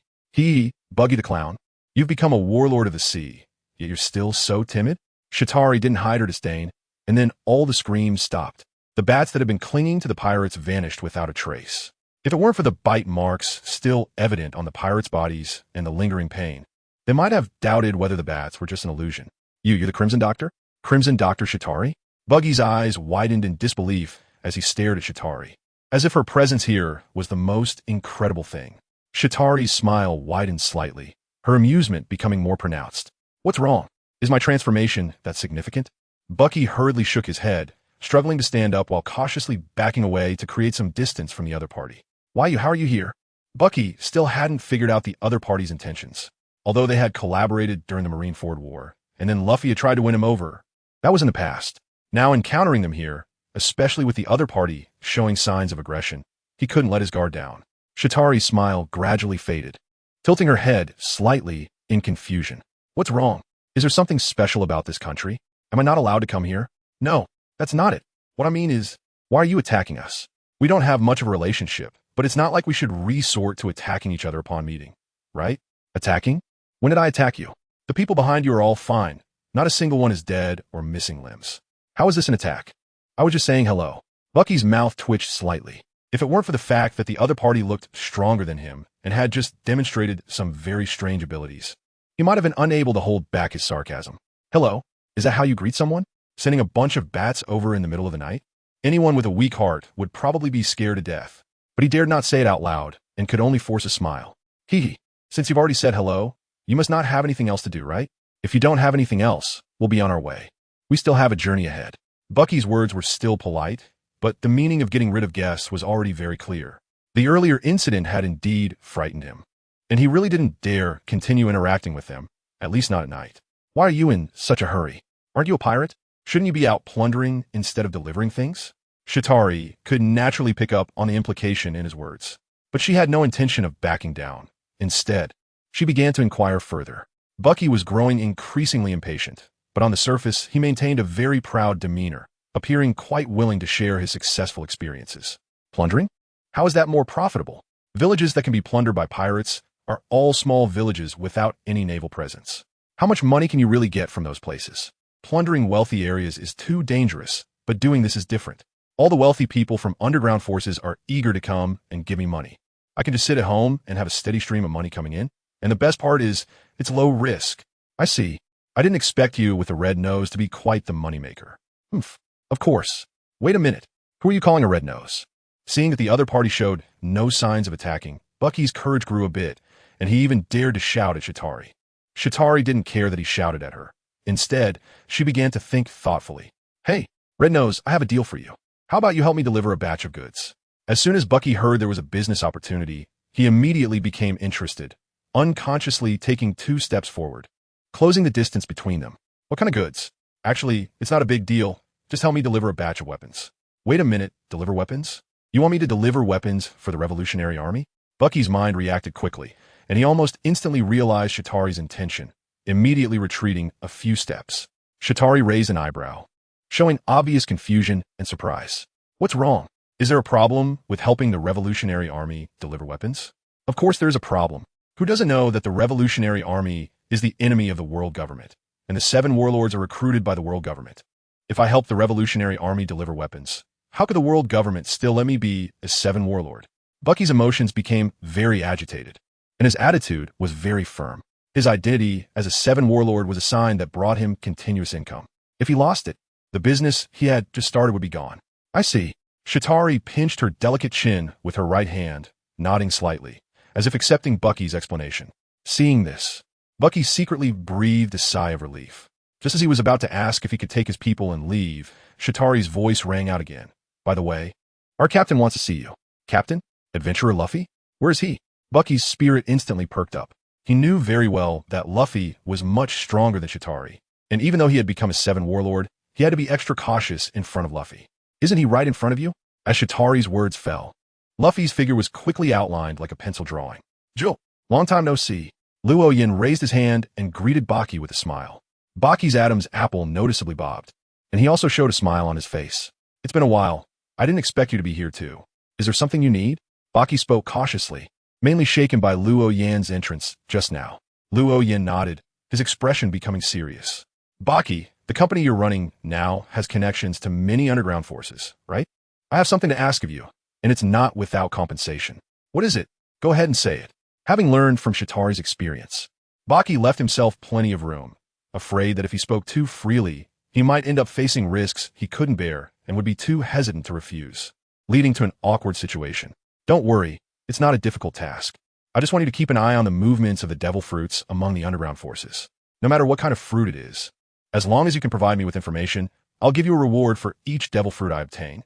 A: "Buggy the Clown, you've become a warlord of the sea, yet you're still so timid?" Chitauri didn't hide her disdain, and then all the screams stopped. The bats that had been clinging to the pirates vanished without a trace. If it weren't for the bite marks still evident on the pirates' bodies and the lingering pain, they might have doubted whether the bats were just an illusion. You're the Crimson Doctor? Crimson Doctor Chitauri?" Buggy's eyes widened in disbelief as he stared at Chitauri, as if her presence here was the most incredible thing. Chitauri's smile widened slightly, her amusement becoming more pronounced. "What's wrong? Is my transformation that significant?" Bucky hurriedly shook his head, struggling to stand up while cautiously backing away to create some distance from the other party. How are you here?" Bucky still hadn't figured out the other party's intentions. Although they had collaborated during the Marineford War, and then Luffy had tried to win him over, that was in the past. Now encountering them here, especially with the other party showing signs of aggression, he couldn't let his guard down. Chitauri's smile gradually faded, tilting her head slightly in confusion. "What's wrong? Is there something special about this country? Am I not allowed to come here?" "No, that's not it. What I mean is, why are you attacking us? We don't have much of a relationship, but it's not like we should resort to attacking each other upon meeting, right?" "Attacking? When did I attack you? The people behind you are all fine. Not a single one is dead or missing limbs. How is this an attack? I was just saying hello." Bucky's mouth twitched slightly. If it weren't for the fact that the other party looked stronger than him and had just demonstrated some very strange abilities, he might have been unable to hold back his sarcasm. "Hello? Is that how you greet someone? Sending a bunch of bats over in the middle of the night?" Anyone with a weak heart would probably be scared to death, but he dared not say it out loud and could only force a smile. Since you've already said hello, you must not have anything else to do, right? If you don't have anything else, we'll be on our way. We still have a journey ahead." Bucky's words were still polite, but the meaning of getting rid of guests was already very clear. The earlier incident had indeed frightened him, and he really didn't dare continue interacting with them, at least not at night. "Why are you in such a hurry? Aren't you a pirate? Shouldn't you be out plundering instead of delivering things?" Chitauri could naturally pick up on the implication in his words, but she had no intention of backing down. Instead, she began to inquire further. Bucky was growing increasingly impatient, but on the surface, he maintained a very proud demeanor, appearing quite willing to share his successful experiences. "Plundering? How is that more profitable? Villages that can be plundered by pirates are all small villages without any naval presence. How much money can you really get from those places? Plundering wealthy areas is too dangerous, but doing this is different. All the wealthy people from underground forces are eager to come and give me money. I can just sit at home and have a steady stream of money coming in, and the best part is, it's low risk." "I see. I didn't expect you with a red nose to be quite the moneymaker." "Humph. Of course. Wait a minute. Who are you calling a red nose?" Seeing that the other party showed no signs of attacking, Bucky's courage grew a bit, and he even dared to shout at Shatari. Shatari didn't care that he shouted at her. Instead, she began to think thoughtfully. Hey, Red Nose, I have a deal for you. How about you help me deliver a batch of goods? As soon as Bucky heard there was a business opportunity, he immediately became interested, unconsciously taking 2 steps forward, closing the distance between them. What kind of goods? Actually, it's not a big deal. Just help me deliver a batch of weapons. Wait a minute, deliver weapons? You want me to deliver weapons for the Revolutionary Army? Bucky's mind reacted quickly, and he almost instantly realized Shatari's intention, immediately retreating a few steps. Shatari raised an eyebrow, showing obvious confusion and surprise. What's wrong? Is there a problem with helping the Revolutionary Army deliver weapons? Of course there's a problem. Who doesn't know that the Revolutionary Army is the enemy of the world government, and the 7 warlords are recruited by the world government? If I help the Revolutionary Army deliver weapons, how could the world government still let me be a 7 warlord? Bucky's emotions became very agitated, and his attitude was very firm. His identity as a 7 warlord was a sign that brought him continuous income. If he lost it, the business he had just started would be gone. I see. Shatari pinched her delicate chin with her right hand, nodding slightly, as if accepting Bucky's explanation. Seeing this, Bucky secretly breathed a sigh of relief. Just as he was about to ask if he could take his people and leave, Shatari's voice rang out again. By the way, our captain wants to see you. Captain? Adventurer Luffy? Where is he? Bucky's spirit instantly perked up. He knew very well that Luffy was much stronger than Shatari, and even though he had become a 7 warlord, he had to be extra cautious in front of Luffy. Isn't he right in front of you? As Shatari's words fell, Luffy's figure was quickly outlined like a pencil drawing. Joe, long time no see. Luo Yin raised his hand and greeted Baki with a smile. Baki's Adam's apple noticeably bobbed, and he also showed a smile on his face. It's been a while. I didn't expect you to be here too. Is there something you need? Baki spoke cautiously, mainly shaken by Luo Yan's entrance just now. Luo Yan nodded, his expression becoming serious. Baki, the company you're running now has connections to many underground forces, right? I have something to ask of you, and it's not without compensation. What is it? Go ahead and say it. Having learned from Shatari's experience, Baki left himself plenty of room, afraid that if he spoke too freely, he might end up facing risks he couldn't bear and would be too hesitant to refuse, leading to an awkward situation. Don't worry, it's not a difficult task. I just want you to keep an eye on the movements of the devil fruits among the underground forces, no matter what kind of fruit it is. As long as you can provide me with information, I'll give you a reward for each devil fruit I obtain,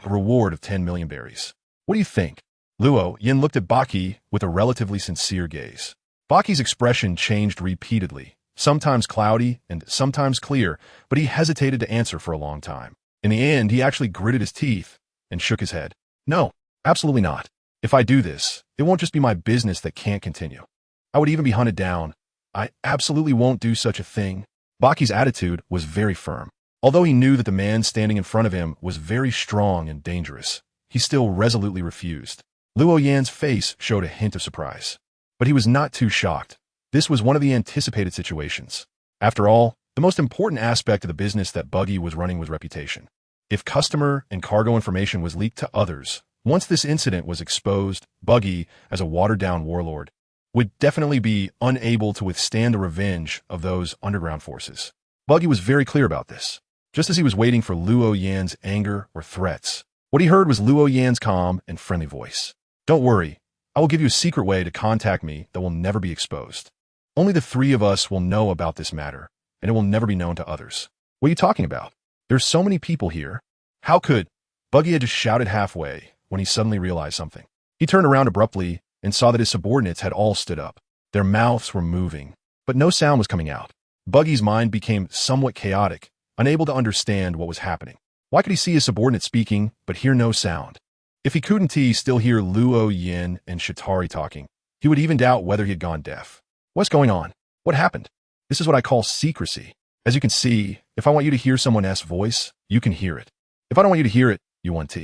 A: a reward of 10 million berries. What do you think? Luo Yin looked at Baki with a relatively sincere gaze. Baki's expression changed repeatedly, sometimes cloudy and sometimes clear, but he hesitated to answer for a long time. In the end, he actually gritted his teeth and shook his head. No, absolutely not. If I do this, it won't just be my business that can't continue. I would even be hunted down. I absolutely won't do such a thing. Baki's attitude was very firm. Although he knew that the man standing in front of him was very strong and dangerous, he still resolutely refused. Luo Yan's face showed a hint of surprise, but he was not too shocked. This was one of the anticipated situations. After all, the most important aspect of the business that Buggy was running was reputation. If customer and cargo information was leaked to others, once this incident was exposed, Buggy, as a watered-down warlord, would definitely be unable to withstand the revenge of those underground forces. Buggy was very clear about this. Just as he was waiting for Luo Yan's anger or threats, what he heard was Luo Yan's calm and friendly voice. Don't worry, I will give you a secret way to contact me that will never be exposed. Only the 3 of us will know about this matter, and it will never be known to others. What are you talking about? There's so many people here. How could? Buggy had just shouted halfway when he suddenly realized something. He turned around abruptly and saw that his subordinates had all stood up. Their mouths were moving, but no sound was coming out. Buggy's mind became somewhat chaotic, unable to understand what was happening. Why could he see his subordinate speaking, but hear no sound? If he couldn't still hear Luo Yin and Shatari talking, he would even doubt whether he had gone deaf. What's going on? What happened? This is what I call secrecy. As you can see, if I want you to hear someone else's voice, you can hear it. If I don't want you to hear it, you won't.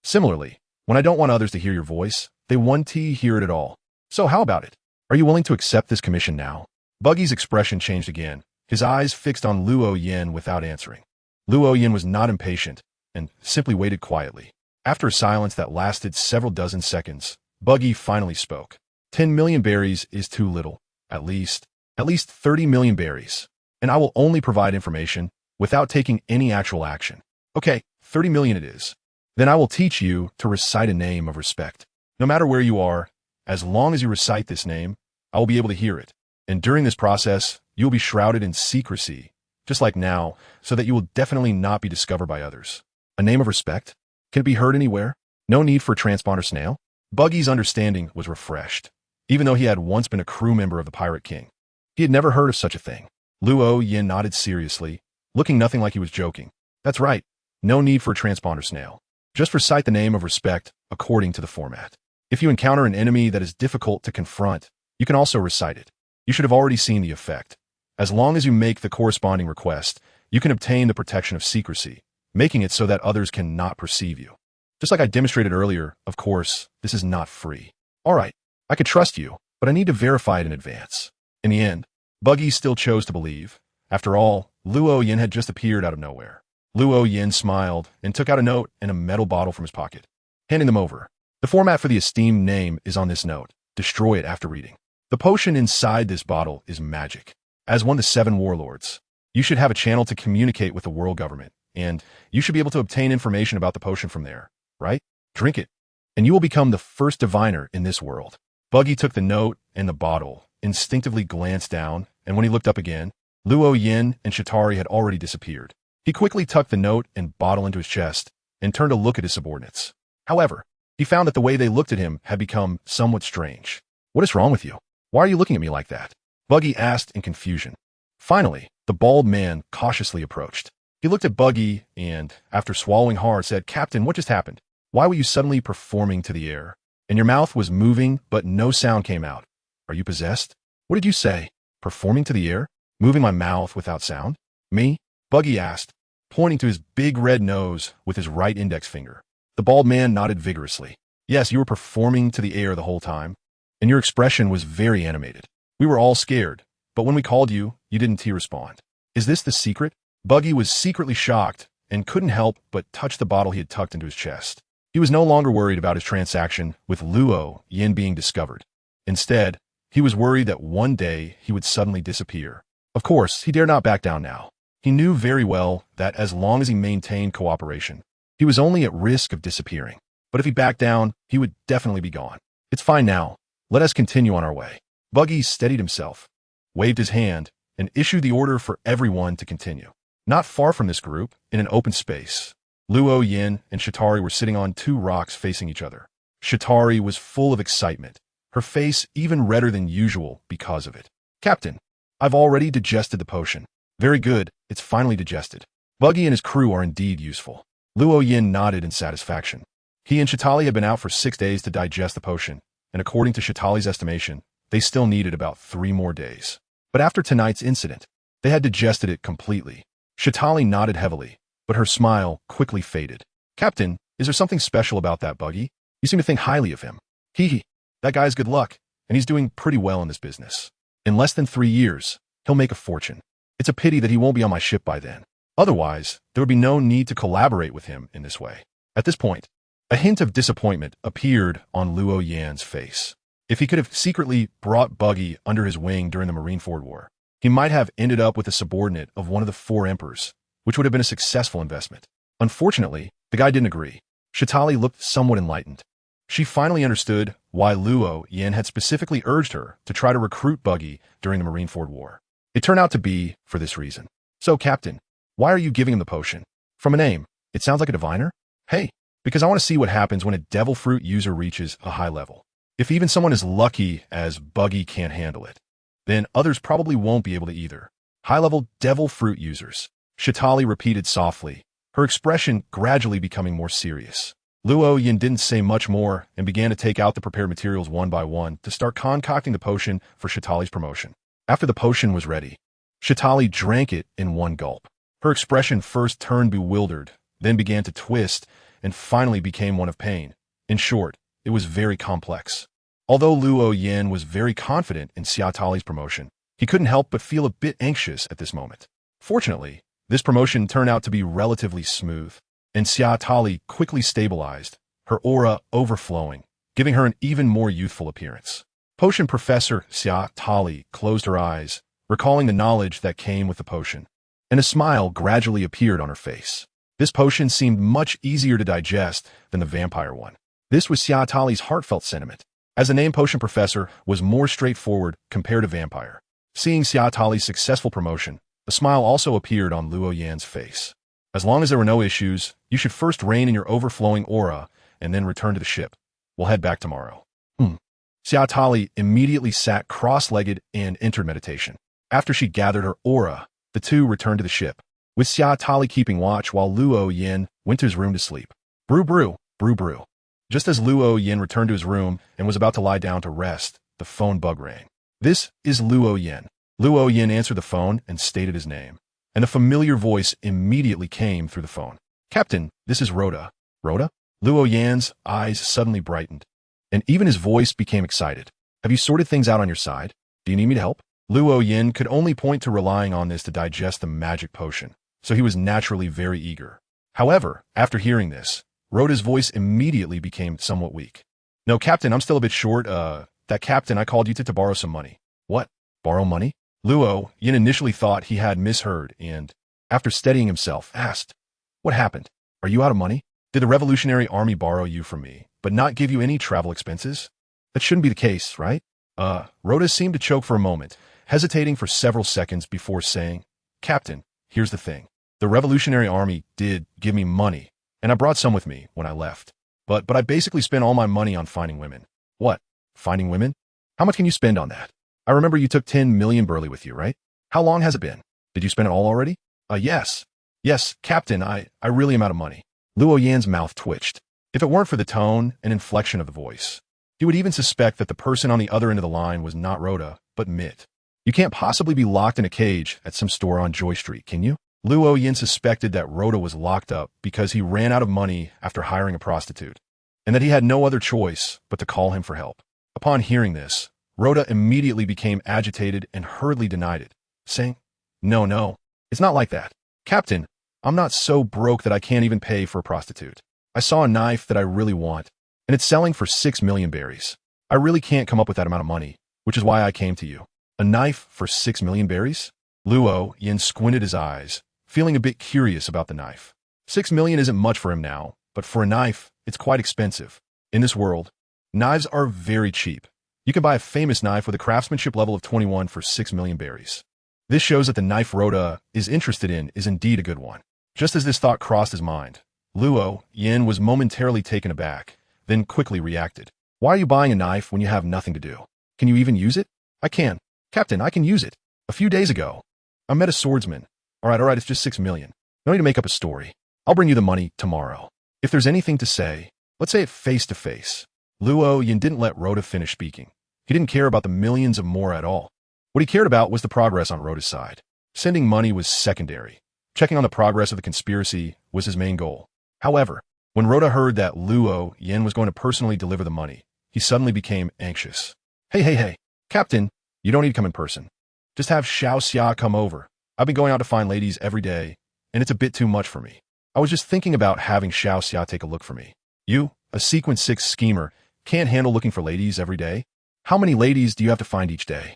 A: Similarly, when I don't want others to hear your voice, they won't hear it at all. So how about it? Are you willing to accept this commission now? Buggy's expression changed again, his eyes fixed on Luo Yin without answering. Luo Yin was not impatient and simply waited quietly. After a silence that lasted several dozen seconds, Buggy finally spoke. 10 million berries is too little. At least 30 million berries. And I will only provide information without taking any actual action. Okay, 30 million it is. Then I will teach you to recite a name of respect. No matter where you are, As long as you recite this name, I will be able to hear it. And during this process, you will be shrouded in secrecy, just like now, so that you will definitely not be discovered by others. A name of respect? Can it be heard anywhere? No need for a transponder snail? Buggy's understanding was refreshed, even though he had once been a crew member of the Pirate King. He had never heard of such a thing. Luo Yin nodded seriously, looking nothing like he was joking. That's right. No need for a transponder snail. Just recite the name of respect according to the format. If you encounter an enemy that is difficult to confront, you can also recite it. You should have already seen the effect. As long as you make the corresponding request, you can obtain the protection of secrecy, making it so that others cannot perceive you. Just like I demonstrated earlier, of course, this is not free. All right, I could trust you, but I need to verify it in advance. In the end, Buggy still chose to believe. After all, Luo Yin had just appeared out of nowhere. Luo Yin smiled and took out a note and a metal bottle from his pocket, handing them over. The format for the esteemed name is on this note. Destroy it after reading. The potion inside this bottle is magic. As one of the 7 warlords, you should have a channel to communicate with the world government, and you should be able to obtain information about the potion from there, right? Drink it, and you will become the first diviner in this world. Buggy took the note and the bottle, instinctively glanced down, and when he looked up again, Luo Yin and Shatari had already disappeared. He quickly tucked the note and bottle into his chest and turned to look at his subordinates. However, he found that the way they looked at him had become somewhat strange. What is wrong with you? Why are you looking at me like that? Buggy asked in confusion. Finally, the bald man cautiously approached. He looked at Buggy and, after swallowing hard, said, "Captain, what just happened? Why were you suddenly performing to the air? And your mouth was moving, but no sound came out. Are you possessed? What did you say? Performing to the air? Moving my mouth without sound? Me?" Buggy asked, pointing to his big red nose with his right index finger. The bald man nodded vigorously. "Yes, you were performing to the air the whole time, and your expression was very animated. We were all scared, but when we called you, you didn't respond. Is this the secret?" Buggy was secretly shocked and couldn't help but touch the bottle he had tucked into his chest. He was no longer worried about his transaction with Luo Yin being discovered. Instead, he was worried that one day he would suddenly disappear. Of course, he dared not back down now. He knew very well that as long as he maintained cooperation, he was only at risk of disappearing. But if he backed down, he would definitely be gone. "It's fine now. Let us continue on our way." Buggy steadied himself, waved his hand, and issued the order for everyone to continue. Not far from this group, in an open space, Luo Yin and Shatari were sitting on 2 rocks facing each other. Shatari was full of excitement, her face even redder than usual because of it. "Captain, I've already digested the potion." "Very good, it's finally digested. Buggy and his crew are indeed useful." Luo Yin nodded in satisfaction. He and Shatali had been out for 6 days to digest the potion, and according to Shatali's estimation, they still needed about 3 more days. But after tonight's incident, they had digested it completely. Shatali nodded heavily, but her smile quickly faded. "Captain, is there something special about that Buggy? You seem to think highly of him." Hee, that guy's good luck, and he's doing pretty well in this business. In less than 3 years, he'll make a fortune. It's a pity that he won't be on my ship by then. Otherwise, there would be no need to collaborate with him in this way." At this point, a hint of disappointment appeared on Luo Yan's face. If he could have secretly brought Buggy under his wing during the Marineford War, he might have ended up with a subordinate of one of the 4 emperors, which would have been a successful investment. Unfortunately, the guy didn't agree. Shatali looked somewhat enlightened. She finally understood why Luo Yan had specifically urged her to try to recruit Buggy during the Marineford War. It turned out to be for this reason. "So, Captain, why are you giving him the potion? From a name, it sounds like a diviner?" "Hey, because I want to see what happens when a devil fruit user reaches a high level. If even someone as lucky as Buggy can't handle it, then others probably won't be able to either. High-level devil fruit users." Shatali repeated softly, her expression gradually becoming more serious. Luo Yin didn't say much more and began to take out the prepared materials one by one to start concocting the potion for Shatali's promotion. After the potion was ready, Shatali drank it in one gulp. Her expression first turned bewildered, then began to twist, and finally became one of pain. In short, it was very complex. Although Luo Yin was very confident in Xiatali's promotion, he couldn't help but feel a bit anxious at this moment. Fortunately, this promotion turned out to be relatively smooth, and Xiatali quickly stabilized, her aura overflowing, giving her an even more youthful appearance. Potion Professor Xiatali closed her eyes, recalling the knowledge that came with the potion, and a smile gradually appeared on her face. This potion seemed much easier to digest than the vampire one. This was Xiatali's heartfelt sentiment. as the name Potion Professor was more straightforward compared to vampire. Seeing Xia Tali's successful promotion, a smile also appeared on Luo Yan's face. As long as there were no issues, you should first reign in your overflowing aura and then return to the ship. We'll head back tomorrow. Xia Tali immediately sat cross-legged and entered meditation. After she gathered her aura, the two returned to the ship, with Xia Tali keeping watch while Luo Yan went to his room to sleep. Brew, brew, brew, brew. Just as Luo Yan returned to his room and was about to lie down to rest, the phone bug rang. This is Luo Yan. Luo Yan answered the phone and stated his name, and a familiar voice immediately came through the phone. Captain, this is Rhoda. Rhoda? Luo Yan's eyes suddenly brightened, and even his voice became excited. Have you sorted things out on your side? Do you need me to help? Luo Yan could only point to relying on this to digest the magic potion, so he was naturally very eager. However, after hearing this, Rhoda's voice immediately became somewhat weak. No, Captain, I'm still a bit short. That captain I called you to borrow some money. What? Borrow money? Luo Yan initially thought he had misheard and, after steadying himself, asked, What happened? Are you out of money? Did the Revolutionary Army borrow you from me, but not give you any travel expenses? That shouldn't be the case, right? Rhoda seemed to choke for a moment, hesitating for several seconds before saying, Captain, here's the thing. The Revolutionary Army did give me money, and I brought some with me when I left. But I basically spent all my money on finding women. What? Finding women? How much can you spend on that? I remember you took 10 million burley with you, right? How long has it been? Did you spend it all already? Yes. Yes, Captain, I really am out of money. Luo Yan's mouth twitched. If it weren't for the tone and inflection of the voice, he would even suspect that the person on the other end of the line was not Rhoda, but Mitt. You can't possibly be locked in a cage at some store on Joy Street, can you? Luo Yan suspected that Rhoda was locked up because he ran out of money after hiring a prostitute, and that he had no other choice but to call him for help. Upon hearing this, Rhoda immediately became agitated and hurriedly denied it, saying, No, it's not like that. Captain, I'm not so broke that I can't even pay for a prostitute. I saw a knife that I really want, and it's selling for 6 million berries. I really can't come up with that amount of money, which is why I came to you. A knife for 6 million berries? Luo Yan squinted his eyes, feeling a bit curious about the knife. 6 million isn't much for him now, but for a knife, it's quite expensive. In this world, knives are very cheap. You can buy a famous knife with a craftsmanship level of 21 for 6 million berries. This shows that the knife Rhoda is interested in is indeed a good one. Just as this thought crossed his mind, Luo Yan was momentarily taken aback, then quickly reacted. Why are you buying a knife when you have nothing to do? Can you even use it? I can. Captain, I can use it. A few days ago, I met a swordsman. All right, it's just 6 million. No need to make up a story. I'll bring you the money tomorrow. If there's anything to say, let's say it face to face. Luo Yan didn't let Rhoda finish speaking. He didn't care about the millions of more at all. What he cared about was the progress on Rhoda's side. Sending money was secondary. Checking on the progress of the conspiracy was his main goal. However, when Rhoda heard that Luo Yan was going to personally deliver the money, he suddenly became anxious. Hey, Captain, you don't need to come in person. Just have Xiao Xia come over. I've been going out to find ladies every day, and it's a bit too much for me. I was just thinking about having Xiao Xia take a look for me. You, a Sequence 6 schemer, can't handle looking for ladies every day? How many ladies do you have to find each day?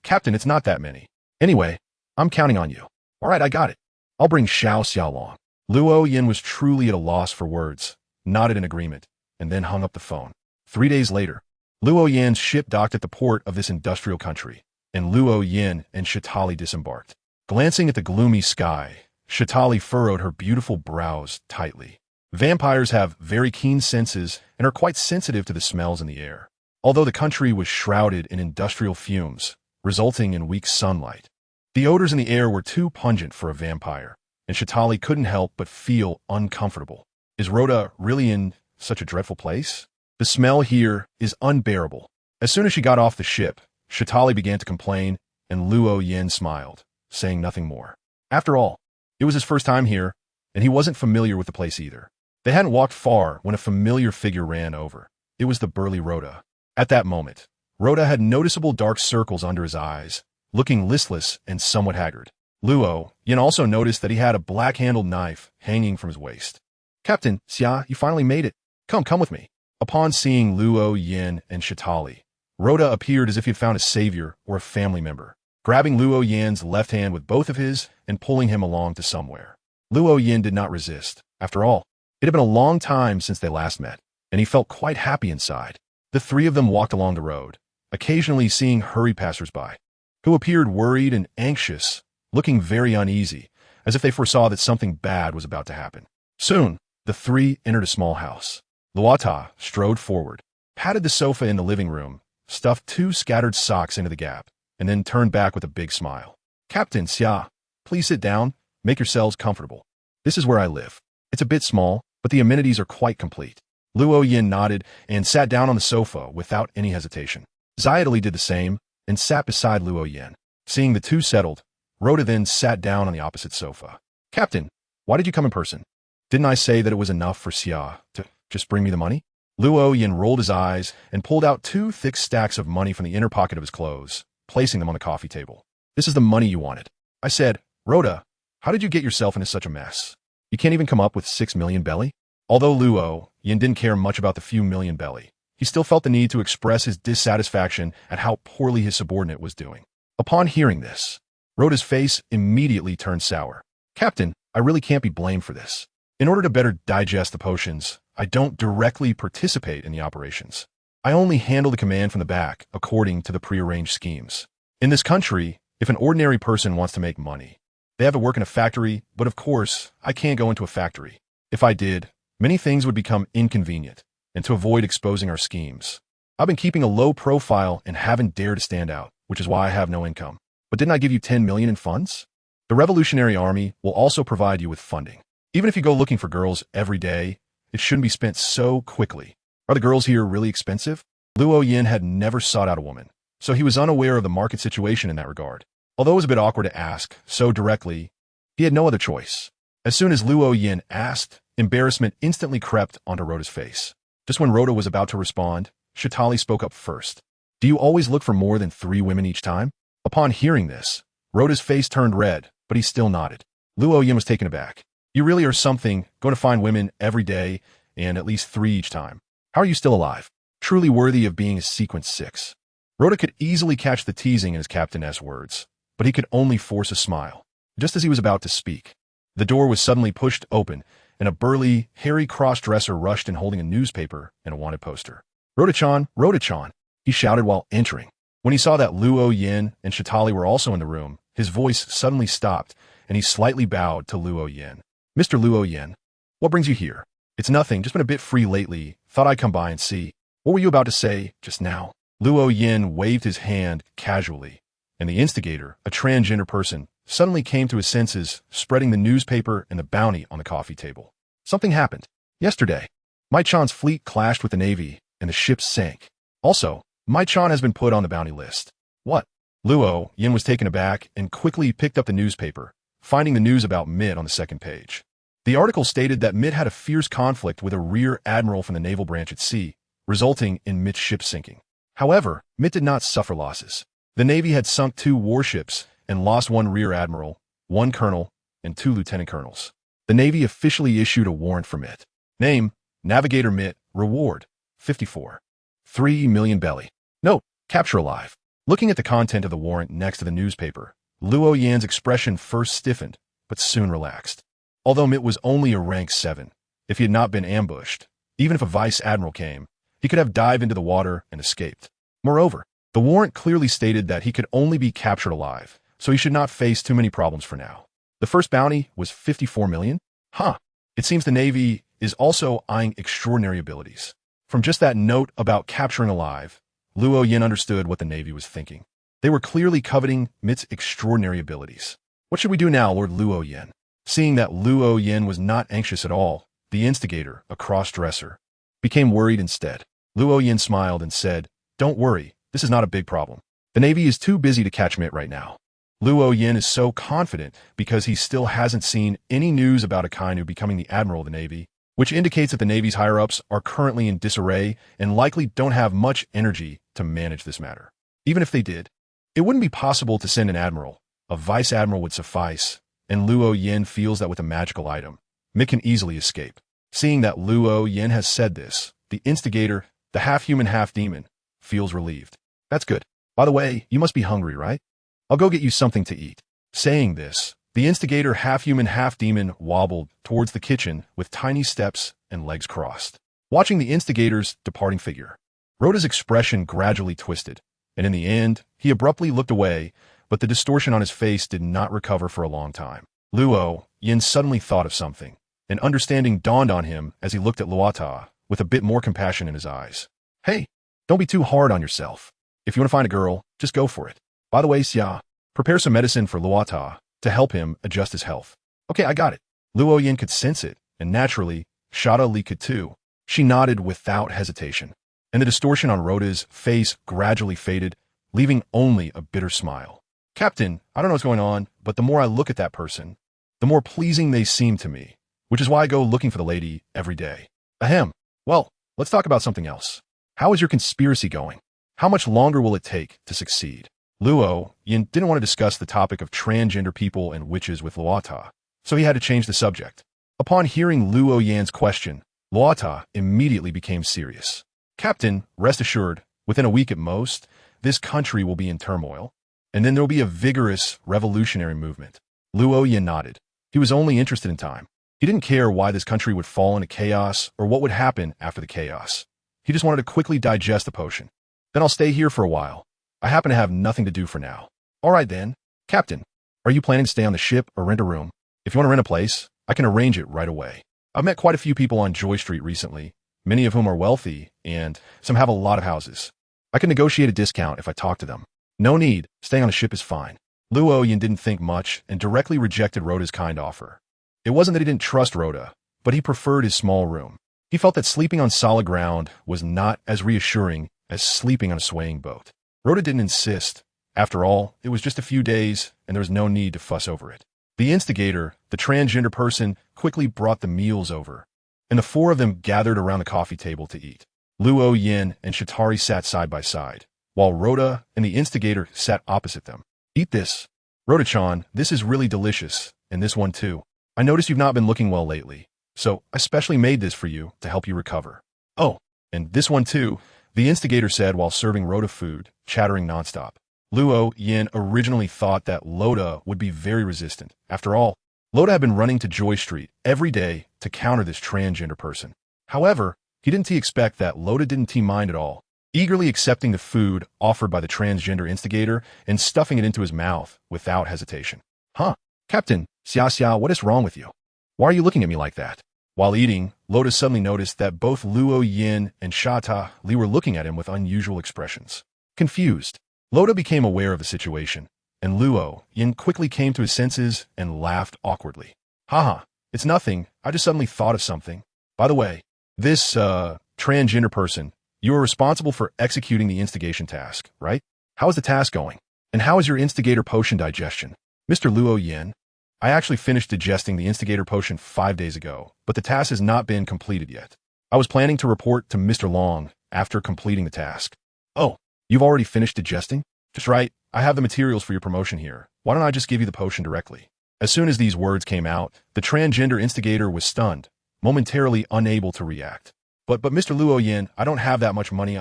A: Captain, it's not that many. Anyway, I'm counting on you. All right, I got it. I'll bring Xiao Xia along. Luo Yan was truly at a loss for words, nodded in agreement, and then hung up the phone. 3 days later, Luo Yan's ship docked at the port of this industrial country, and Luo Yan and Shatali disembarked. Glancing at the gloomy sky, Shatali furrowed her beautiful brows tightly. Vampires have very keen senses and are quite sensitive to the smells in the air. Although the country was shrouded in industrial fumes, resulting in weak sunlight, the odors in the air were too pungent for a vampire, and Shatali couldn't help but feel uncomfortable. Is Rhoda really in such a dreadful place? The smell here is unbearable. As soon as she got off the ship, Shatali began to complain, and Luo Yan smiled, saying nothing more. After all, it was his first time here, and he wasn't familiar with the place either. They hadn't walked far when a familiar figure ran over. It was the burly Rhoda. At that moment, Rhoda had noticeable dark circles under his eyes, looking listless and somewhat haggard. Luo Yan also noticed that he had a black-handled knife hanging from his waist. Captain, Xia, you finally made it. Come with me. Upon seeing Luo Yan and Shatali, Rhoda appeared as if he had found a savior or a family member, grabbing Luo Yan's left hand with both of his and pulling him along to somewhere. Luo Yan did not resist. After all, it had been a long time since they last met, and he felt quite happy inside. The three of them walked along the road, occasionally seeing hurried passersby, who appeared worried and anxious, looking very uneasy, as if they foresaw that something bad was about to happen. Soon, the three entered a small house. Luata strode forward, patted the sofa in the living room, stuffed 2 scattered socks into the gap, and then turned back with a big smile. Captain Xia, please sit down, make yourselves comfortable. This is where I live. It's a bit small, but the amenities are quite complete. Luo Yin nodded and sat down on the sofa without any hesitation. Xiaoli did the same and sat beside Luo Yin. Seeing the two settled, Rhoda then sat down on the opposite sofa. Captain, why did you come in person? Didn't I say that it was enough for Xia to just bring me the money? Luo Yin rolled his eyes and pulled out 2 thick stacks of money from the inner pocket of his clothes, placing them on the coffee table. This is the money you wanted. I said, Rhoda, how did you get yourself into such a mess? You can't even come up with 6 million belly? Although Luo Yin didn't care much about the few million belly, he still felt the need to express his dissatisfaction at how poorly his subordinate was doing. Upon hearing this, Rhoda's face immediately turned sour. Captain, I really can't be blamed for this. In order to better digest the potions, I don't directly participate in the operations. I only handle the command from the back according to the prearranged schemes. In this country, if an ordinary person wants to make money, they have to work in a factory, but of course, I can't go into a factory. If I did, many things would become inconvenient, and to avoid exposing our schemes, I've been keeping a low profile and haven't dared to stand out, which is why I have no income. But didn't I give you 10 million in funds? The Revolutionary Army will also provide you with funding. Even if you go looking for girls every day, it shouldn't be spent so quickly. Are the girls here really expensive? Luo Yin had never sought out a woman, so he was unaware of the market situation in that regard. Although it was a bit awkward to ask so directly, he had no other choice. As soon as Luo Yin asked, embarrassment instantly crept onto Rhoda's face. Just when Rhoda was about to respond, Shitali spoke up first. Do you always look for more than 3 women each time? Upon hearing this, Rhoda's face turned red, but he still nodded. Luo Yin was taken aback. You really are something, going to find women every day and at least 3 each time. How are you still alive? Truly worthy of being a sequence 6. Rhoda could easily catch the teasing in his Captain-esque words, but he could only force a smile. Just as he was about to speak, the door was suddenly pushed open, and a burly, hairy cross-dresser rushed in holding a newspaper and a wanted poster. Rhoda-chan, Rhoda-chan, he shouted while entering. When he saw that Luo Yin and Shitali were also in the room, his voice suddenly stopped, and he slightly bowed to Luo Yin. Mr. Luo Yin, what brings you here? It's nothing, just been a bit free lately. Thought I'd come by and see. What were you about to say just now? Luo Yin waved his hand casually, and the instigator, a transgender person, suddenly came to his senses, spreading the newspaper and the bounty on the coffee table. Something happened. Yesterday, Mai-chan's fleet clashed with the Navy, and the ship sank. Also, Mai-chan has been put on the bounty list. What? Luo Yin was taken aback and quickly picked up the newspaper, finding the news about Mit on the second page. The article stated that Mit had a fierce conflict with a rear admiral from the naval branch at sea, resulting in Mit's ship sinking. However, Mit did not suffer losses. The Navy had sunk 2 warships and lost 1 rear admiral, 1 colonel, and 2 lieutenant colonels. The Navy officially issued a warrant for Mit. Name, Navigator Mit, reward, 54. 3 million belly. Note, capture alive. Looking at the content of the warrant next to the newspaper, Luo Yin's expression first stiffened, but soon relaxed. Although Mit was only a rank 7, if he had not been ambushed, even if a vice admiral came, he could have dived into the water and escaped. Moreover, the warrant clearly stated that he could only be captured alive, so he should not face too many problems for now. The first bounty was 54 million? Huh. It seems the Navy is also eyeing extraordinary abilities. From just that note about capturing alive, Luo Yin understood what the Navy was thinking. They were clearly coveting Mit's extraordinary abilities. What should we do now, Lord Luo Yin? Seeing that Luo Yin was not anxious at all, the instigator, a cross-dresser, became worried instead. Luo Yin smiled and said, Don't worry, this is not a big problem. The Navy is too busy to catch Mit right now. Luo Yin is so confident because he still hasn't seen any news about Akainu becoming the admiral of the Navy, which indicates that the Navy's higher-ups are currently in disarray and likely don't have much energy to manage this matter. Even if they did, it wouldn't be possible to send an admiral. A vice admiral would suffice, and Luo Yin feels that with a magical item, Mit can easily escape. Seeing that Luo Yin has said this, the instigator, the half-human, half-demon, feels relieved. That's good. By the way, you must be hungry, right? I'll go get you something to eat. Saying this, the instigator, half-human, half-demon, wobbled towards the kitchen with tiny steps and legs crossed. Watching the instigator's departing figure, Rhoda's expression gradually twisted, and in the end, he abruptly looked away, but the distortion on his face did not recover for a long time. Luo Yin suddenly thought of something. An understanding dawned on him as he looked at Luota with a bit more compassion in his eyes. Hey, don't be too hard on yourself. If you want to find a girl, just go for it. By the way, Xia, prepare some medicine for Luota to help him adjust his health. Okay, I got it. Luo Yin could sense it, and naturally, Shada Li could too. She nodded without hesitation, and the distortion on Rhoda's face gradually faded, leaving only a bitter smile. Captain, I don't know what's going on, but the more I look at that person, the more pleasing they seem to me, which is why I go looking for the lady every day. Ahem. Well, let's talk about something else. How is your conspiracy going? How much longer will it take to succeed? Luo Yin didn't want to discuss the topic of transgender people and witches with Luota, so he had to change the subject. Upon hearing Luo Yan's question, Luota immediately became serious. Captain, rest assured, within a week at most, this country will be in turmoil, and then there will be a vigorous revolutionary movement. Luo Yin nodded. He was only interested in time. He didn't care why this country would fall into chaos or what would happen after the chaos. He just wanted to quickly digest the potion. Then I'll stay here for a while. I happen to have nothing to do for now. All right then. Captain, are you planning to stay on the ship or rent a room? If you want to rent a place, I can arrange it right away. I've met quite a few people on Joy Street recently, many of whom are wealthy, and some have a lot of houses. I can negotiate a discount if I talk to them. No need. Staying on a ship is fine. Luo Yin didn't think much and directly rejected Rhoda's kind offer. It wasn't that he didn't trust Rhoda, but he preferred his small room. He felt that sleeping on solid ground was not as reassuring as sleeping on a swaying boat. Rhoda didn't insist. After all, it was just a few days, and there was no need to fuss over it. The instigator, the transgender person, quickly brought the meals over, and the four of them gathered around the coffee table to eat. Luo Yin and Shatari sat side by side, while Rhoda and the instigator sat opposite them. Eat this. Rhoda-chan, this is really delicious, and this one too. I notice you've not been looking well lately, so I specially made this for you to help you recover. Oh, and this one too, the instigator said while serving Rhoda food, chattering nonstop. Luo Yin originally thought that Loda would be very resistant. After all, Loda had been running to Joy Street every day to counter this transgender person. However, he didn't expect that Loda didn't mind at all, eagerly accepting the food offered by the transgender instigator and stuffing it into his mouth without hesitation. Huh, Captain, Xia, what is wrong with you? Why are you looking at me like that? While eating, Loda suddenly noticed that both Luo Yin and Shata Li were looking at him with unusual expressions. Confused, Loda became aware of the situation, and Luo Yin quickly came to his senses and laughed awkwardly. Haha, it's nothing, I just suddenly thought of something. By the way, this, transgender person, you are responsible for executing the instigation task, right? How is the task going? And how is your instigator potion digestion? Mr. Luo Yin, I actually finished digesting the instigator potion 5 days ago, but the task has not been completed yet. I was planning to report to Mr. Long after completing the task. Oh, you've already finished digesting? Just right, I have the materials for your promotion here. Why don't I just give you the potion directly? As soon as these words came out, the transgender instigator was stunned, momentarily unable to react. But Mr. Luo Yin, I don't have that much money.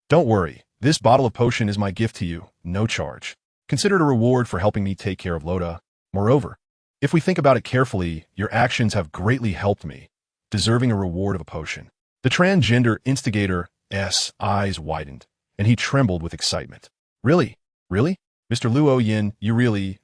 A: Don't worry, this bottle of potion is my gift to you, no charge. Consider it a reward for helping me take care of Loda. Moreover, if we think about it carefully, your actions have greatly helped me, deserving a reward of a potion. The transgender instigator's eyes widened, and he trembled with excitement. Really? Really? Mr. Luo Yin,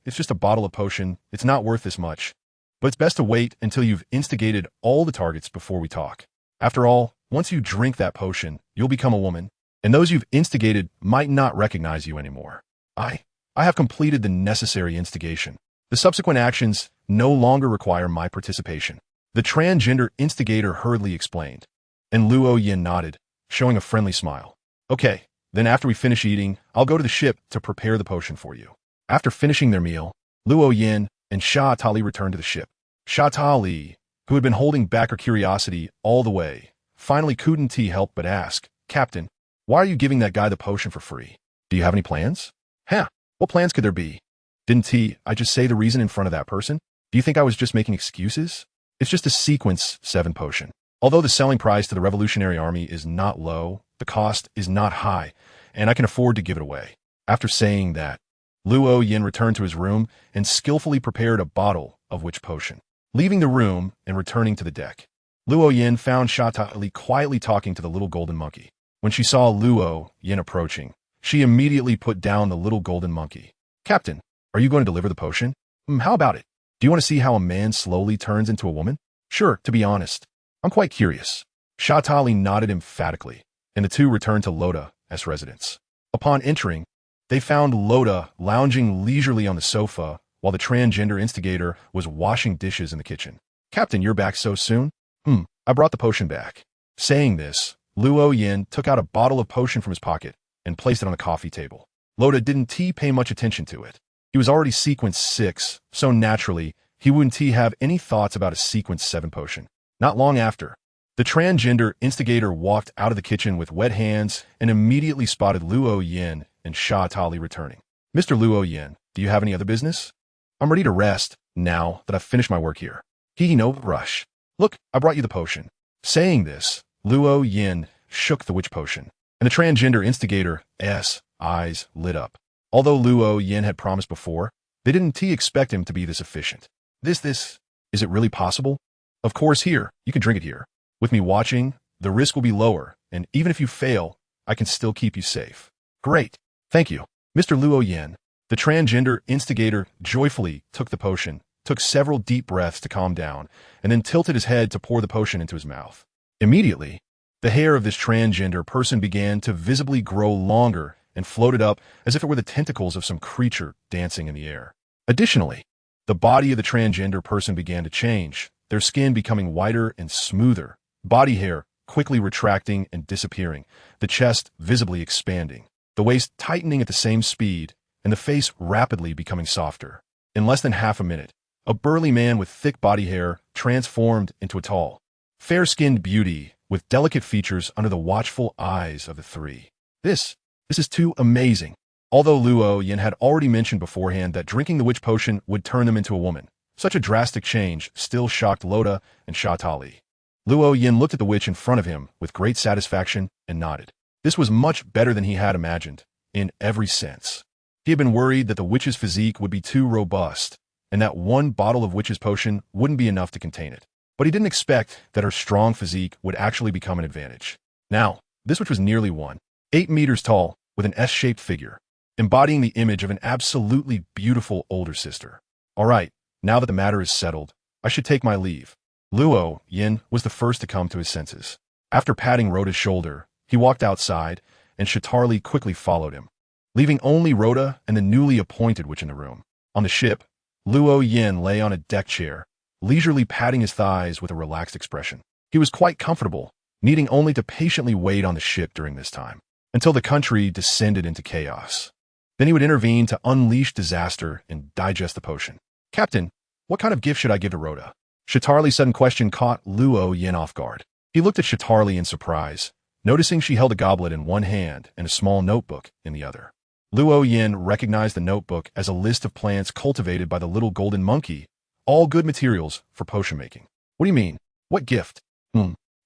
A: it's just a bottle of potion, it's not worth this much. But it's best to wait until you've instigated all the targets before we talk. After all, once you drink that potion, you'll become a woman, and those you've instigated might not recognize you anymore. I have completed the necessary instigation. The subsequent actions no longer require my participation. The transgender instigator hurriedly explained, and Luo Yin nodded, showing a friendly smile. Okay, then after we finish eating, I'll go to the ship to prepare the potion for you. After finishing their meal, Luo Yin and Sha Tali returned to the ship. Sha Tali, who had been holding back her curiosity all the way, finally couldn't help but ask, Captain, why are you giving that guy the potion for free? Do you have any plans? Huh, what plans could there be? Didn't I just say the reason in front of that person? Do you think I was just making excuses? It's just a sequence 7 potion. Although the selling price to the Revolutionary Army is not low, the cost is not high, and I can afford to give it away. After saying that, Luo Yin returned to his room and skillfully prepared a bottle of which potion. Leaving the room and returning to the deck, Luo Yin found Shata Li quietly talking to the little golden monkey. When she saw Luo Yin approaching, she immediately put down the little golden monkey. Captain, are you going to deliver the potion? How about it? Do you want to see how a man slowly turns into a woman? Sure, to be honest. I'm quite curious. Shatali nodded emphatically, and the two returned to Loda's residence. Upon entering, they found Loda lounging leisurely on the sofa while the transgender instigator was washing dishes in the kitchen. Captain, you're back so soon? I brought the potion back. Saying this, Luo Yin took out a bottle of potion from his pocket and placed it on the coffee table. Loda didn't pay much attention to it. He was already sequence 6, so naturally, he wouldn't have any thoughts about a sequence 7 potion. Not long after, the transgender instigator walked out of the kitchen with wet hands and immediately spotted Luo Yin and Sha Tali returning. Mr. Luo Yin, do you have any other business? I'm ready to rest now that I've finished my work here. No rush. Look, I brought you the potion. Saying this, Luo Yin shook the witch potion, and the transgender instigator's eyes lit up. Although Luo Yin had promised before, they didn't expect him to be this efficient. Is it really possible? Of course, here, you can drink it here. With me watching, the risk will be lower, and even if you fail, I can still keep you safe. Great. Thank you. Mr. Luo Yin, the transgender instigator joyfully took the potion, took several deep breaths to calm down, and then tilted his head to pour the potion into his mouth. Immediately, the hair of this transgender person began to visibly grow longer and floated up as if it were the tentacles of some creature dancing in the air. Additionally, the body of the transgender person began to change, their skin becoming whiter and smoother, body hair quickly retracting and disappearing, the chest visibly expanding, the waist tightening at the same speed, and the face rapidly becoming softer. In less than half a minute, a burly man with thick body hair transformed into a tall, fair-skinned beauty with delicate features under the watchful eyes of the three. This is too amazing. Although Luo Yin had already mentioned beforehand that drinking the witch potion would turn them into a woman, such a drastic change still shocked Loda and Shatali. Luo Yin looked at the witch in front of him with great satisfaction and nodded. This was much better than he had imagined, in every sense. He had been worried that the witch's physique would be too robust, and that one bottle of witch's potion wouldn't be enough to contain it. But he didn't expect that her strong physique would actually become an advantage. Now, this witch was nearly 8 meters tall, with an S-shaped figure, embodying the image of an absolutely beautiful older sister. All right, now that the matter is settled, I should take my leave. Luo Yin was the first to come to his senses. After patting Rhoda's shoulder, he walked outside, and Shatarli quickly followed him, leaving only Rhoda and the newly appointed witch in the room. On the ship, Luo Yin lay on a deck chair, leisurely patting his thighs with a relaxed expression. He was quite comfortable, needing only to patiently wait on the ship during this time, until the country descended into chaos. Then he would intervene to unleash disaster and digest the potion. Captain, what kind of gift should I give to Rhoda? Shatarli's sudden question caught Luo Yin off guard. He looked at Shatarli in surprise, noticing she held a goblet in one hand and a small notebook in the other. Luo Yin recognized the notebook as a list of plants cultivated by the little golden monkey, all good materials for potion making. What do you mean? What gift?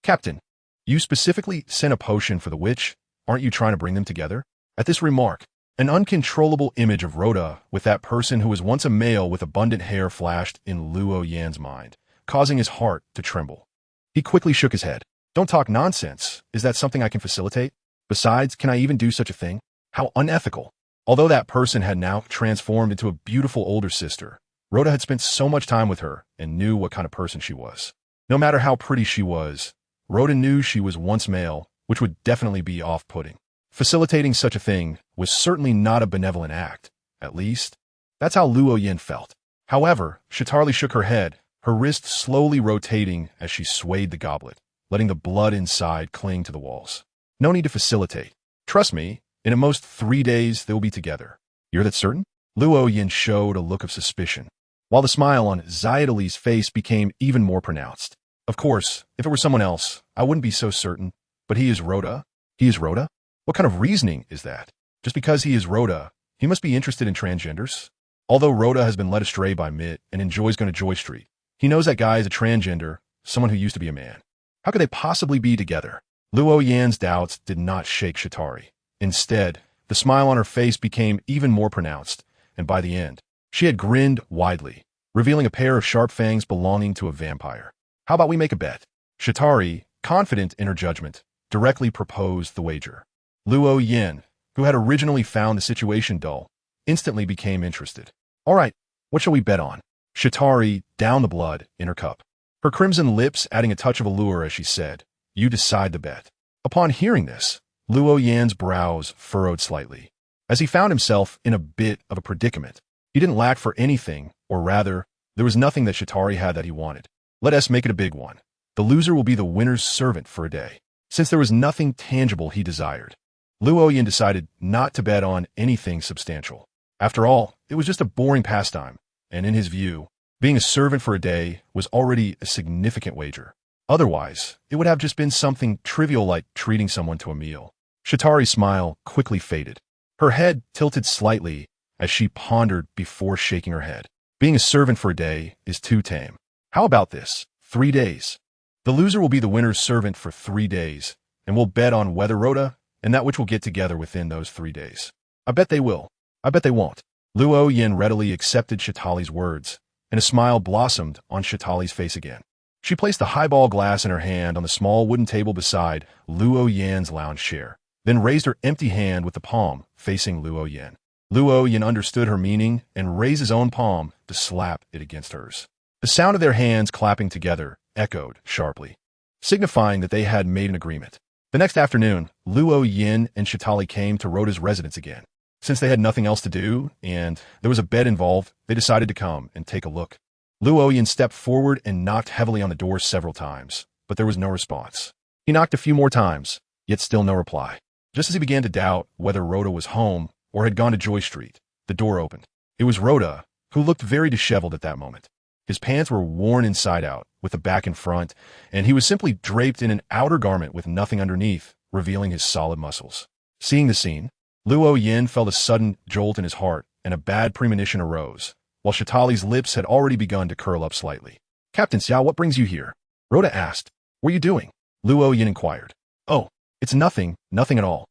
A: Captain, you specifically sent a potion for the witch. Aren't you trying to bring them together? At this remark, an uncontrollable image of Rhoda with that person who was once a male with abundant hair flashed in Luo Yan's mind, causing his heart to tremble. He quickly shook his head. Don't talk nonsense. Is that something I can facilitate? Besides, can I even do such a thing? How unethical. Although that person had now transformed into a beautiful older sister, Rhoda had spent so much time with her and knew what kind of person she was. No matter how pretty she was, Rhoda knew she was once male, which would definitely be off-putting. Facilitating such a thing was certainly not a benevolent act. At least, that's how Luo Yin felt. However, Shatarli shook her head, her wrist slowly rotating as she swayed the goblet, letting the blood inside cling to the walls. No need to facilitate. Trust me, in at most 3 days they will be together. You're that certain? Luo Yin showed a look of suspicion, while the smile on Xiaotali's face became even more pronounced. Of course, if it were someone else, I wouldn't be so certain, but he is Rhoda. He is Rhoda? What kind of reasoning is that? Just because he is Rhoda, he must be interested in transgenders? Although Rhoda has been led astray by Mitt and enjoys going to Joy Street, he knows that guy is a transgender, someone who used to be a man. How could they possibly be together? Luo Yan's doubts did not shake Shatari. Instead, the smile on her face became even more pronounced, and by the end, she had grinned widely, revealing a pair of sharp fangs belonging to a vampire. How about we make a bet? Shatari, confident in her judgment, directly proposed the wager. Luo Yin, who had originally found the situation dull, instantly became interested. All right, what shall we bet on? Shatari downed the blood in her cup, her crimson lips adding a touch of allure as she said, "You decide the bet." Upon hearing this, Luo Yan's brows furrowed slightly, as he found himself in a bit of a predicament. He didn't lack for anything, or rather, there was nothing that Shatari had that he wanted. Let us make it a big one. The loser will be the winner's servant for a day. Since there was nothing tangible he desired, Luo Yan decided not to bet on anything substantial. After all, it was just a boring pastime, and in his view, being a servant for a day was already a significant wager. Otherwise, it would have just been something trivial like treating someone to a meal. Shatari's smile quickly faded. Her head tilted slightly as she pondered before shaking her head. Being a servant for a day is too tame. How about this? 3 days. The loser will be the winner's servant for 3 days, and we'll bet on whether Rhoda and that which will get together within those 3 days. I bet they will. I bet they won't. Luo Yin readily accepted Shatali's words, and a smile blossomed on Shatali's face again. She placed the highball glass in her hand on the small wooden table beside Luo Yan's lounge chair, then raised her empty hand with the palm facing Luo Yan. Luo Yan understood her meaning and raised his own palm to slap it against hers. The sound of their hands clapping together echoed sharply, signifying that they had made an agreement. The next afternoon, Luo Yin and Shatali came to Rhoda's residence again. Since they had nothing else to do, and there was a bet involved, they decided to come and take a look. Luo Yin stepped forward and knocked heavily on the door several times, but there was no response. He knocked a few more times, yet still no reply. Just as he began to doubt whether Rhoda was home or had gone to Joy Street, the door opened. It was Rhoda, who looked very disheveled at that moment. His pants were worn inside out, with the back in front, and he was simply draped in an outer garment with nothing underneath, revealing his solid muscles. Seeing the scene, Luo Yin felt a sudden jolt in his heart, and a bad premonition arose, while Shatali's lips had already begun to curl up slightly. "Captain Xiao, what brings you here?" Rhoda asked. "What are you doing?" Luo Yin inquired. "Oh, it's nothing at all.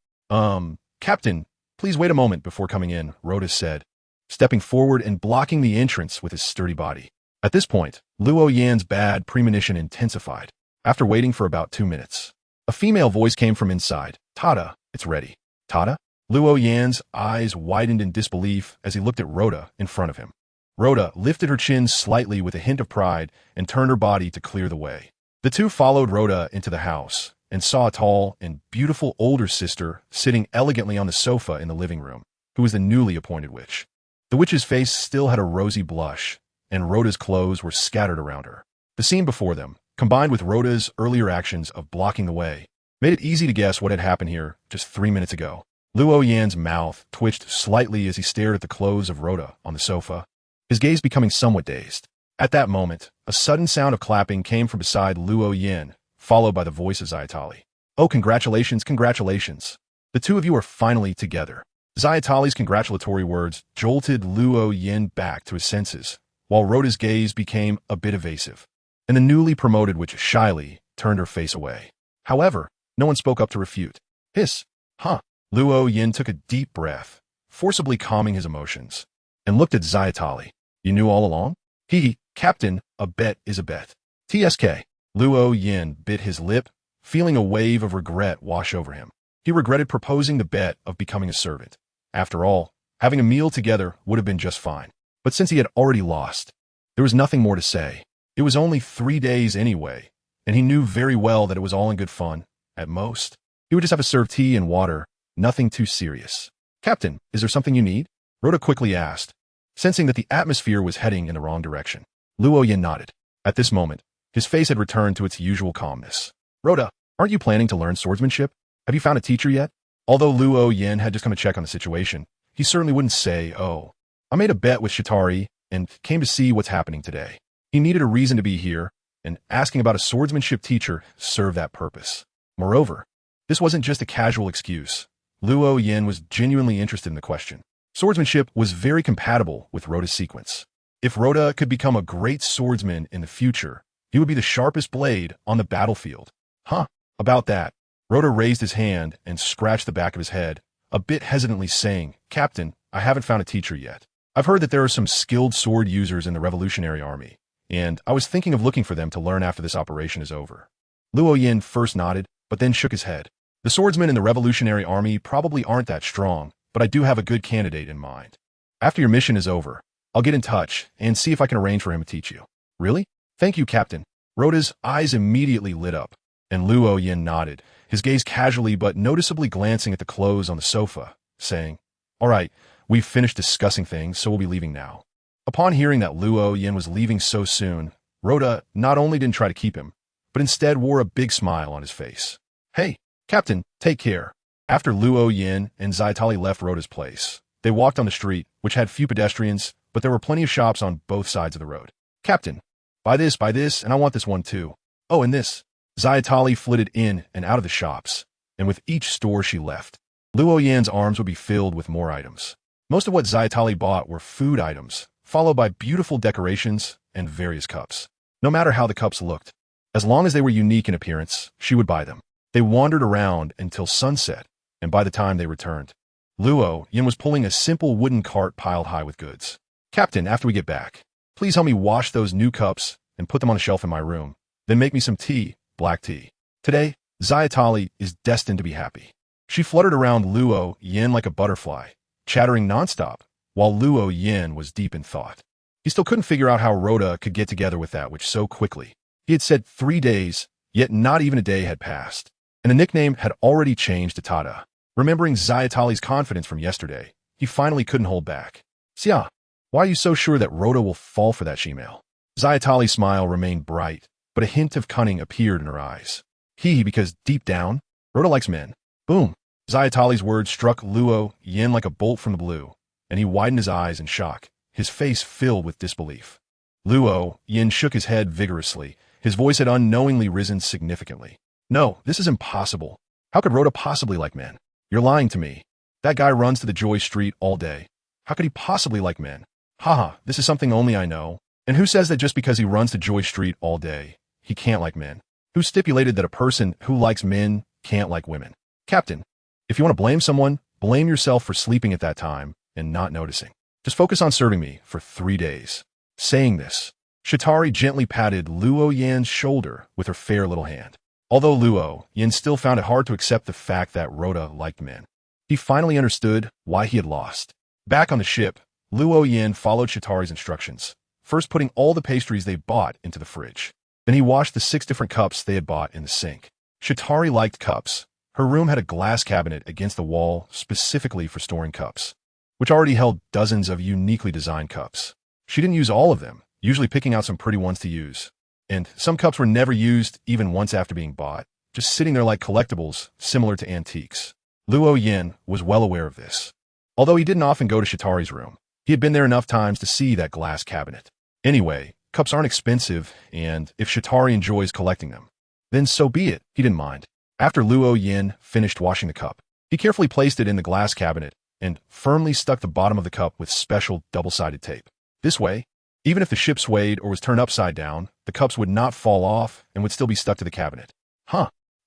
A: Captain, please wait a moment before coming in," Rhoda said, stepping forward and blocking the entrance with his sturdy body. At this point, Luo Yan's bad premonition intensified. After waiting for about 2 minutes, a female voice came from inside. "Tada, it's ready." "Tada?" Luo Yan's eyes widened in disbelief as he looked at Rhoda in front of him. Rhoda lifted her chin slightly with a hint of pride and turned her body to clear the way. The two followed Rhoda into the house and saw a tall and beautiful older sister sitting elegantly on the sofa in the living room, who was the newly appointed witch. The witch's face still had a rosy blush, and Rhoda's clothes were scattered around her. The scene before them, combined with Rhoda's earlier actions of blocking the way, made it easy to guess what had happened here just 3 minutes ago. Luo Yan's mouth twitched slightly as he stared at the clothes of Rhoda on the sofa, his gaze becoming somewhat dazed. At that moment, a sudden sound of clapping came from beside Luo Yan, followed by the voice of Zayatali. "Oh, congratulations, congratulations. The two of you are finally together." Zayatali's congratulatory words jolted Luo Yan back to his senses, while Rhoda's gaze became a bit evasive, and the newly promoted witch shyly turned her face away. However, no one spoke up to refute. "Hiss, huh?" Luo Yin took a deep breath, forcibly calming his emotions, and looked at Zayatali. "You knew all along?" "Hee, Captain, a bet is a bet." "TSK." Luo Yin bit his lip, feeling a wave of regret wash over him. He regretted proposing the bet of becoming a servant. After all, having a meal together would have been just fine. But since he had already lost, there was nothing more to say. It was only 3 days anyway, and he knew very well that it was all in good fun. At most, he would just have to serve tea and water, nothing too serious. "Captain, is there something you need?" Rhoda quickly asked, sensing that the atmosphere was heading in the wrong direction. Luo Yin nodded. At this moment, his face had returned to its usual calmness. "Rhoda, aren't you planning to learn swordsmanship? Have you found a teacher yet?" Although Luo Yin had just come to check on the situation, he certainly wouldn't say, "Oh, I made a bet with Shatari and came to see what's happening today." He needed a reason to be here, and asking about a swordsmanship teacher served that purpose. Moreover, this wasn't just a casual excuse. Luo Yin was genuinely interested in the question. Swordsmanship was very compatible with Rhoda's sequence. If Rhoda could become a great swordsman in the future, he would be the sharpest blade on the battlefield. "Huh, about that." Rhoda raised his hand and scratched the back of his head, a bit hesitantly saying, "Captain, I haven't found a teacher yet. I've heard that there are some skilled sword users in the Revolutionary Army, and I was thinking of looking for them to learn after this operation is over." Luo Yin first nodded, but then shook his head. The swordsmen in the Revolutionary Army probably aren't that strong, but I do have a good candidate in mind. After your mission is over, I'll get in touch and see if I can arrange for him to teach you. Really? Thank you, Captain. Rhoda's eyes immediately lit up, and Luo Yin nodded, his gaze casually but noticeably glancing at the clothes on the sofa, saying, "All right, we've finished discussing things, so we'll be leaving now." Upon hearing that Luo Yin was leaving so soon, Rhoda not only didn't try to keep him, but instead wore a big smile on his face. "Hey, Captain, take care." After Luo Yin and Zaitali left Rhoda's place, they walked on the street, which had few pedestrians, but there were plenty of shops on both sides of the road. "Captain, buy this, and I want this one too. Oh, and this." Zaitali flitted in and out of the shops, and with each store she left, Luo Yin's arms would be filled with more items. Most of what Zaitali bought were food items, followed by beautiful decorations and various cups. No matter how the cups looked, as long as they were unique in appearance, she would buy them. They wandered around until sunset, and by the time they returned, Luo Yin was pulling a simple wooden cart piled high with goods. "Captain, after we get back, please help me wash those new cups and put them on a shelf in my room. Then make me some tea, black tea." Today, Zaitali is destined to be happy. She fluttered around Luo Yin like a butterfly, chattering nonstop, while Luo Yin was deep in thought. He still couldn't figure out how Rhoda could get together with that which so quickly. He had said 3 days, yet not even a day had passed, and the nickname had already changed to Tada. Remembering Zaitali's confidence from yesterday, he finally couldn't hold back. "Xia, why are you so sure that Rhoda will fall for that shemale?" Zaitali's smile remained bright, but a hint of cunning appeared in her eyes. Because deep down, Rhoda likes men. Boom! Zaitali's words struck Luo Yin like a bolt from the blue, and he widened his eyes in shock, his face filled with disbelief. Luo Yin shook his head vigorously. His voice had unknowingly risen significantly. "No, this is impossible. How could Rhoda possibly like men? You're lying to me. That guy runs to the Joy Street all day. How could he possibly like men? Haha, this is something only I know. And who says that just because he runs to Joy Street all day, he can't like men? Who stipulated that a person who likes men can't like women? Captain, if you want to blame someone, blame yourself for sleeping at that time and not noticing. Just focus on serving me for 3 days." Saying this, Shatari gently patted Luo Yin's shoulder with her fair little hand. Although Luo Yin still found it hard to accept the fact that Rhoda liked men, he finally understood why he had lost. Back on the ship, Luo Yin followed Shatari's instructions, first putting all the pastries they bought into the fridge. Then he washed the 6 different cups they had bought in the sink. Shatari liked cups. Her room had a glass cabinet against the wall specifically for storing cups, which already held dozens of uniquely designed cups. She didn't use all of them, usually picking out some pretty ones to use. And some cups were never used even once after being bought, just sitting there like collectibles similar to antiques. Luo Yin was well aware of this. Although he didn't often go to Shatari's room, he had been there enough times to see that glass cabinet. Anyway, cups aren't expensive, and if Shatari enjoys collecting them, then so be it, he didn't mind. After Luo Yin finished washing the cup, he carefully placed it in the glass cabinet and firmly stuck the bottom of the cup with special double-sided tape. This way, even if the ship swayed or was turned upside down, the cups would not fall off and would still be stuck to the cabinet.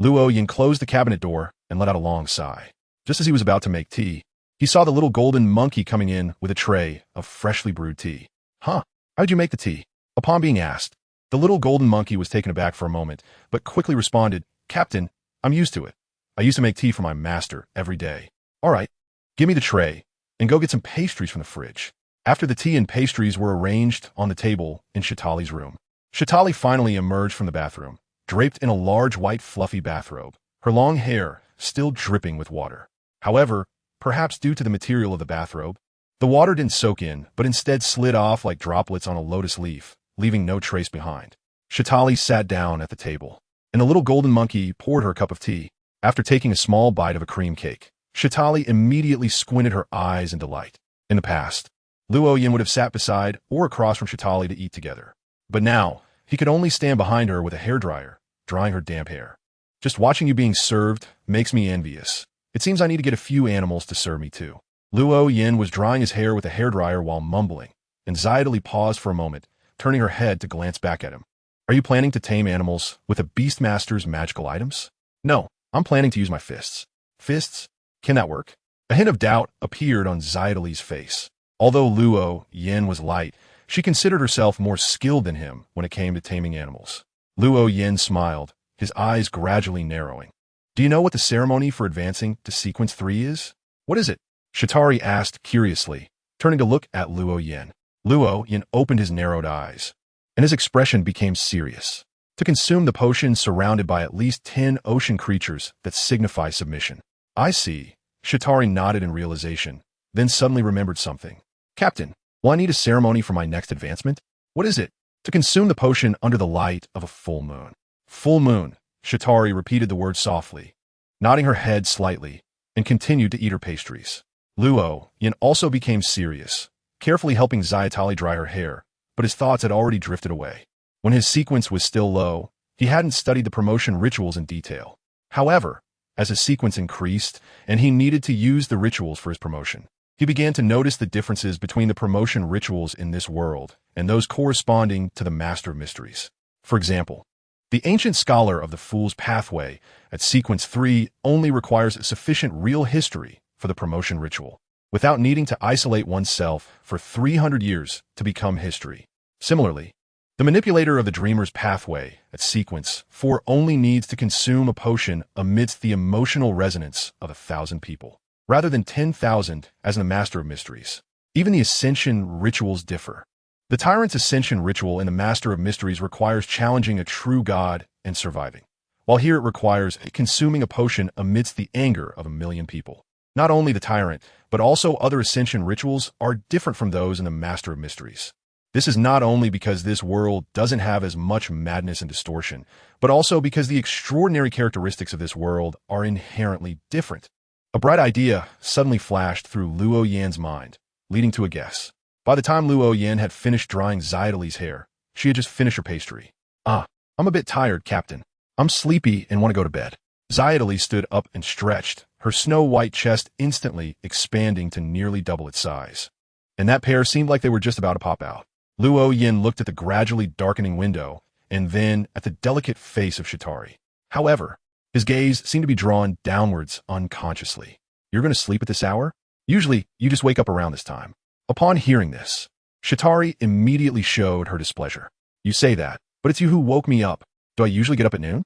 A: Luo Yin closed the cabinet door and let out a long sigh. Just as he was about to make tea, he saw the little golden monkey coming in with a tray of freshly brewed tea. How'd you make the tea?" Upon being asked, the little golden monkey was taken aback for a moment, but quickly responded, "Captain, I'm used to it. I used to make tea for my master every day." "All right, give me the tray and go get some pastries from the fridge." After the tea and pastries were arranged on the table in Shatali's room, Shatali finally emerged from the bathroom, draped in a large white fluffy bathrobe, her long hair still dripping with water. However, perhaps due to the material of the bathrobe, the water didn't soak in, but instead slid off like droplets on a lotus leaf, leaving no trace behind. Shatali sat down at the table, and the little golden monkey poured her a cup of tea. After taking a small bite of a cream cake, Shatali immediately squinted her eyes in delight. In the past, Luo Yin would have sat beside or across from Shatali to eat together. But now, he could only stand behind her with a hairdryer, drying her damp hair. "Just watching you being served makes me envious. It seems I need to get a few animals to serve me too." Luo Yin was drying his hair with a hairdryer while mumbling, and Zaitali paused for a moment, turning her head to glance back at him. "Are you planning to tame animals with a Beastmaster's magical items?" "No, I'm planning to use my fists." "Fists? Can that work?" A hint of doubt appeared on Zaitali's face. Although Luo Yin was light, she considered herself more skilled than him when it came to taming animals. Luo Yin smiled, his eyes gradually narrowing. Do you know what the ceremony for advancing to sequence 3 is? What is it? Shatari asked curiously, turning to look at Luo Yin. Luo Yin opened his narrowed eyes, and his expression became serious. To consume the potion surrounded by at least 10 ocean creatures that signify submission. I see. Shatari nodded in realization, then suddenly remembered something. Captain, will I need a ceremony for my next advancement? What is it? To consume the potion under the light of a full moon. Full moon. Shatari repeated the word softly, nodding her head slightly, and continued to eat her pastries. Luo Yin also became serious, carefully helping Xiaotali dry her hair, but his thoughts had already drifted away. When his sequence was still low, he hadn't studied the promotion rituals in detail. However, as his sequence increased and he needed to use the rituals for his promotion, he began to notice the differences between the promotion rituals in this world and those corresponding to the Master of Mysteries. For example, the ancient scholar of the Fool's Pathway at sequence 3 only requires sufficient real history for the promotion ritual, without needing to isolate oneself for 300 years to become history. Similarly, the manipulator of the Dreamer's Pathway at sequence 4 only needs to consume a potion amidst the emotional resonance of 1,000 people, rather than 10,000 as in the Master of Mysteries. Even the Ascension rituals differ. The Tyrant's Ascension ritual in the Master of Mysteries requires challenging a true god and surviving, while here it requires consuming a potion amidst the anger of 1,000,000 people. Not only the Tyrant, but also other Ascension rituals are different from those in the Master of Mysteries. This is not only because this world doesn't have as much madness and distortion, but also because the extraordinary characteristics of this world are inherently different. A bright idea suddenly flashed through Luo Yan's mind, leading to a guess. By the time Luo Yan had finished drying Xiaotali's hair, she had just finished her pastry. I'm a bit tired, Captain. I'm sleepy and want to go to bed. Xiaotali stood up and stretched, her snow-white chest instantly expanding to nearly double its size. And that pair seemed like they were just about to pop out. Luo Yin looked at the gradually darkening window, and then at the delicate face of Shatari. However, his gaze seemed to be drawn downwards unconsciously. You're going to sleep at this hour? Usually, you just wake up around this time. Upon hearing this, Shatari immediately showed her displeasure. You say that, but it's you who woke me up. Do I usually get up at noon?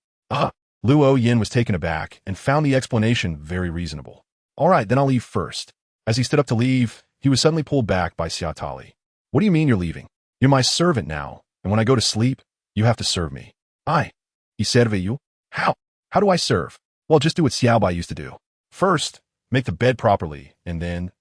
A: Luo Yin was taken aback and found the explanation very reasonable. All right, then I'll leave first. As he stood up to leave, he was suddenly pulled back by Xiaotali. What do you mean you're leaving? You're my servant now, and when I go to sleep, you have to serve me. He said, you? How? How do I serve? Well, just do what Xiaobai used to do. First, make the bed properly, and then...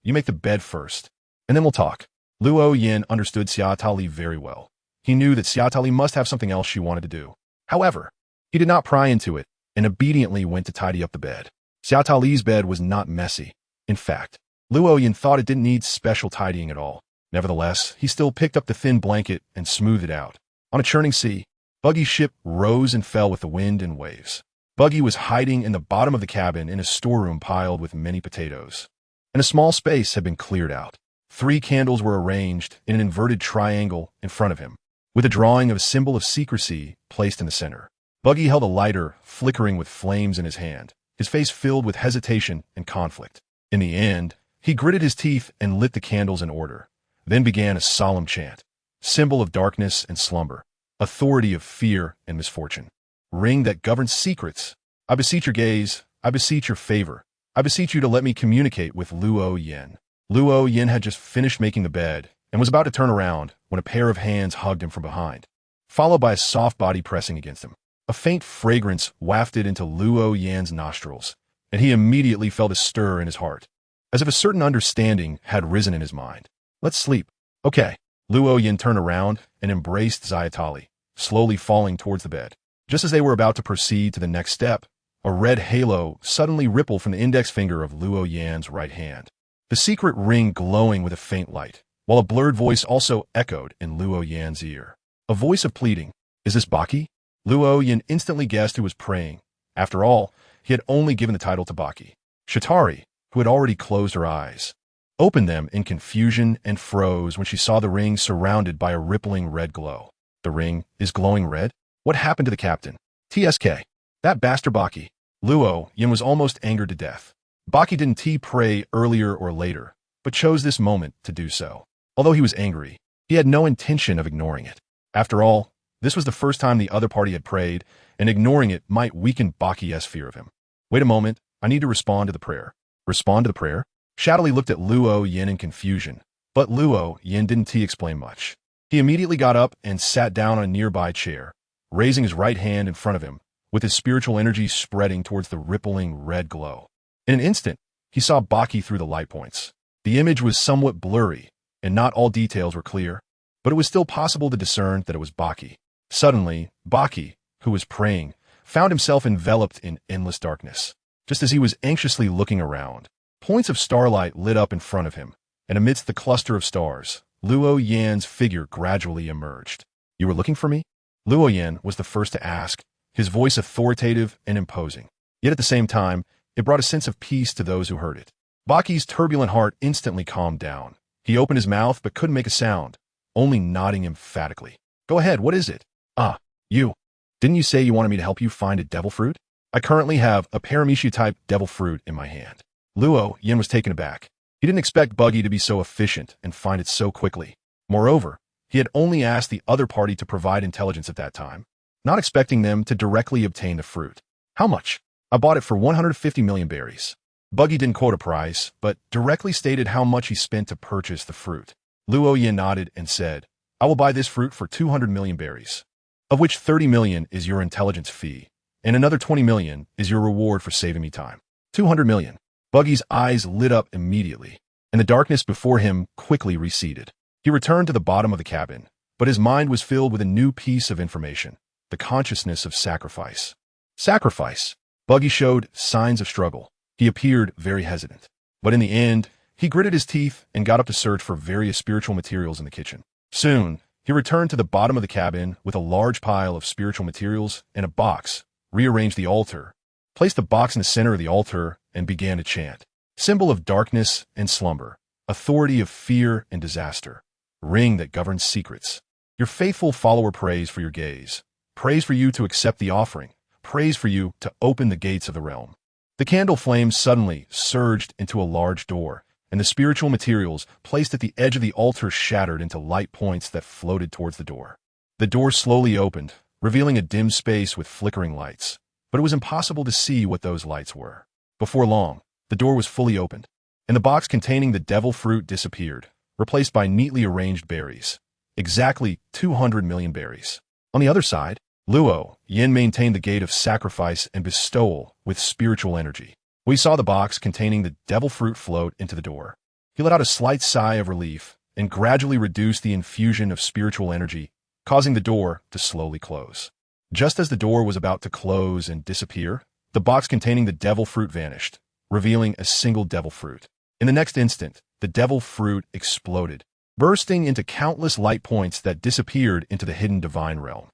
A: You make the bed first, and then we'll talk. Luo Yin understood Xiaotali very well. He knew that Xiaotali must have something else she wanted to do. However, he did not pry into it, and obediently went to tidy up the bed. Xiaotali's bed was not messy. In fact, Luo Yin thought it didn't need special tidying at all. Nevertheless, he still picked up the thin blanket and smoothed it out. On a churning sea, Buggy's ship rose and fell with the wind and waves. Buggy was hiding in the bottom of the cabin in a storeroom piled with many potatoes, and a small space had been cleared out. 3 candles were arranged in an inverted triangle in front of him, with a drawing of a symbol of secrecy placed in the center. Buggy held a lighter, flickering with flames in his hand, his face filled with hesitation and conflict. In the end, he gritted his teeth and lit the candles in order, then began a solemn chant, symbol of darkness and slumber, authority of fear and misfortune, ring that governs secrets. I beseech your gaze, I beseech your favor, I beseech you to let me communicate with Luo Yin. Luo Yin had just finished making the bed and was about to turn around when a pair of hands hugged him from behind, followed by a soft body pressing against him. A faint fragrance wafted into Luo Yan's nostrils, and he immediately felt a stir in his heart, as if a certain understanding had risen in his mind. Let's sleep. Okay. Luo Yin turned around and embraced Xiaotali, slowly falling towards the bed. Just as they were about to proceed to the next step, a red halo suddenly rippled from the index finger of Luo Yan's right hand, the secret ring glowing with a faint light, while a blurred voice also echoed in Luo Yan's ear. A voice of pleading. Is this Baki? Luo Yin instantly guessed who was praying. After all, he had only given the title to Baki. Shatari, who had already closed her eyes, opened them in confusion and froze when she saw the ring surrounded by a rippling red glow. The ring is glowing red? What happened to the captain? TSK. That bastard Baki. Luo Yin was almost angered to death. Baki didn't pray earlier or later, but chose this moment to do so. Although he was angry, he had no intention of ignoring it. After all, This was the first time the other party had prayed, and ignoring it might weaken Baki's fear of him. Wait a moment, I need to respond to the prayer. Respond to the prayer? Shadowy looked at Luo Yin in confusion, but Luo Yin didn't explain much. He immediately got up and sat down on a nearby chair, raising his right hand in front of him, with his spiritual energy spreading towards the rippling red glow. In an instant, he saw Baki through the light points. The image was somewhat blurry, and not all details were clear, but it was still possible to discern that it was Baki. Suddenly, Baki, who was praying, found himself enveloped in endless darkness. Just as he was anxiously looking around, points of starlight lit up in front of him, and amidst the cluster of stars, Luo Yan's figure gradually emerged. You were looking for me? Luo Yan was the first to ask, his voice authoritative and imposing. Yet at the same time, it brought a sense of peace to those who heard it. Baki's turbulent heart instantly calmed down. He opened his mouth but couldn't make a sound, only nodding emphatically. Go ahead, what is it? Ah, you. Didn't you say you wanted me to help you find a devil fruit? I currently have a paramecia-type devil fruit in my hand. Luo Yan was taken aback. He didn't expect Buggy to be so efficient and find it so quickly. Moreover, he had only asked the other party to provide intelligence at that time, not expecting them to directly obtain the fruit. How much? I bought it for 150 million berries. Buggy didn't quote a price, but directly stated how much he spent to purchase the fruit. Luo Yan nodded and said, I will buy this fruit for 200 million berries, of which 30 million is your intelligence fee, and another 20 million is your reward for saving me time. 200 million. Buggy's eyes lit up immediately, and the darkness before him quickly receded. He returned to the bottom of the cabin, but his mind was filled with a new piece of information, the consciousness of sacrifice. Sacrifice. Buggy showed signs of struggle. He appeared very hesitant. But in the end, he gritted his teeth and got up to search for various spiritual materials in the kitchen. Soon, he returned to the bottom of the cabin with a large pile of spiritual materials and a box, rearranged the altar, placed the box in the center of the altar, and began to chant. Symbol of darkness and slumber, authority of fear and disaster, ring that governs secrets. Your faithful follower prays for your gaze, prays for you to accept the offering, prays for you to open the gates of the realm. The candle flames suddenly surged into a large door, and the spiritual materials placed at the edge of the altar shattered into light points that floated towards the door. The door slowly opened, revealing a dim space with flickering lights, but it was impossible to see what those lights were. Before long, the door was fully opened, and the box containing the devil fruit disappeared, replaced by neatly arranged berries. Exactly 200 million berries. On the other side, Luo Yin maintained the gate of sacrifice and bestowal with spiritual energy. We saw the box containing the devil fruit float into the door. He let out a slight sigh of relief and gradually reduced the infusion of spiritual energy, causing the door to slowly close. Just as the door was about to close and disappear, the box containing the devil fruit vanished, revealing a single devil fruit. In the next instant, the devil fruit exploded, bursting into countless light points that disappeared into the hidden divine realm.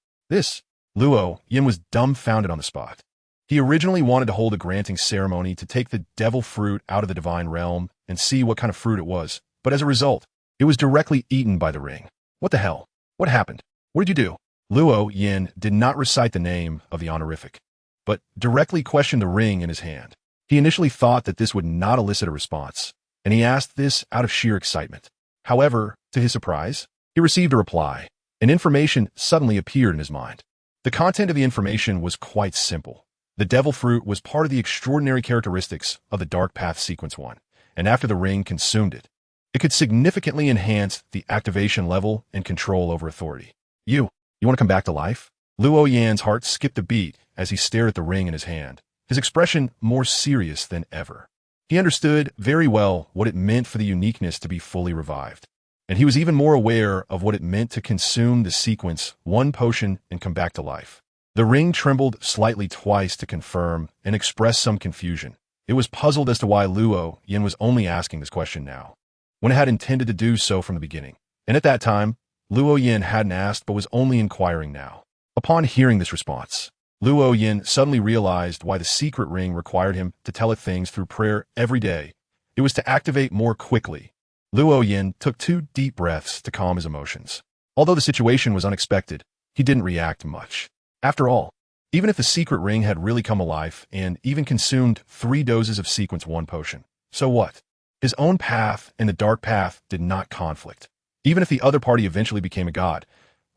A: Luo Yin was dumbfounded on the spot. He originally wanted to hold a granting ceremony to take the devil fruit out of the divine realm and see what kind of fruit it was, but as a result, it was directly eaten by the ring. What the hell? What happened? What did you do? Luo Yin did not recite the name of the honorific, but directly questioned the ring in his hand. He initially thought that this would not elicit a response, and he asked this out of sheer excitement. However, to his surprise, he received a reply, and information suddenly appeared in his mind. The content of the information was quite simple. The devil fruit was part of the extraordinary characteristics of the Dark Path Sequence 1, and after the ring consumed it, it could significantly enhance the activation level and control over authority. You want to come back to life? Luo Yan's heart skipped a beat as he stared at the ring in his hand, his expression more serious than ever. He understood very well what it meant for the uniqueness to be fully revived, and he was even more aware of what it meant to consume the sequence 1 potion and come back to life. The ring trembled slightly twice to confirm and express some confusion. It was puzzled as to why Luo Yin was only asking this question now, when it had intended to do so from the beginning. And at that time, Luo Yin hadn't asked but was only inquiring now. Upon hearing this response, Luo Yin suddenly realized why the secret ring required him to tell it things through prayer every day. It was to activate more quickly. Luo Yin took 2 deep breaths to calm his emotions. Although the situation was unexpected, he didn't react much. After all, even if the secret ring had really come alive and even consumed 3 doses of sequence 1 potion, so what? His own path and the dark path did not conflict. Even if the other party eventually became a god,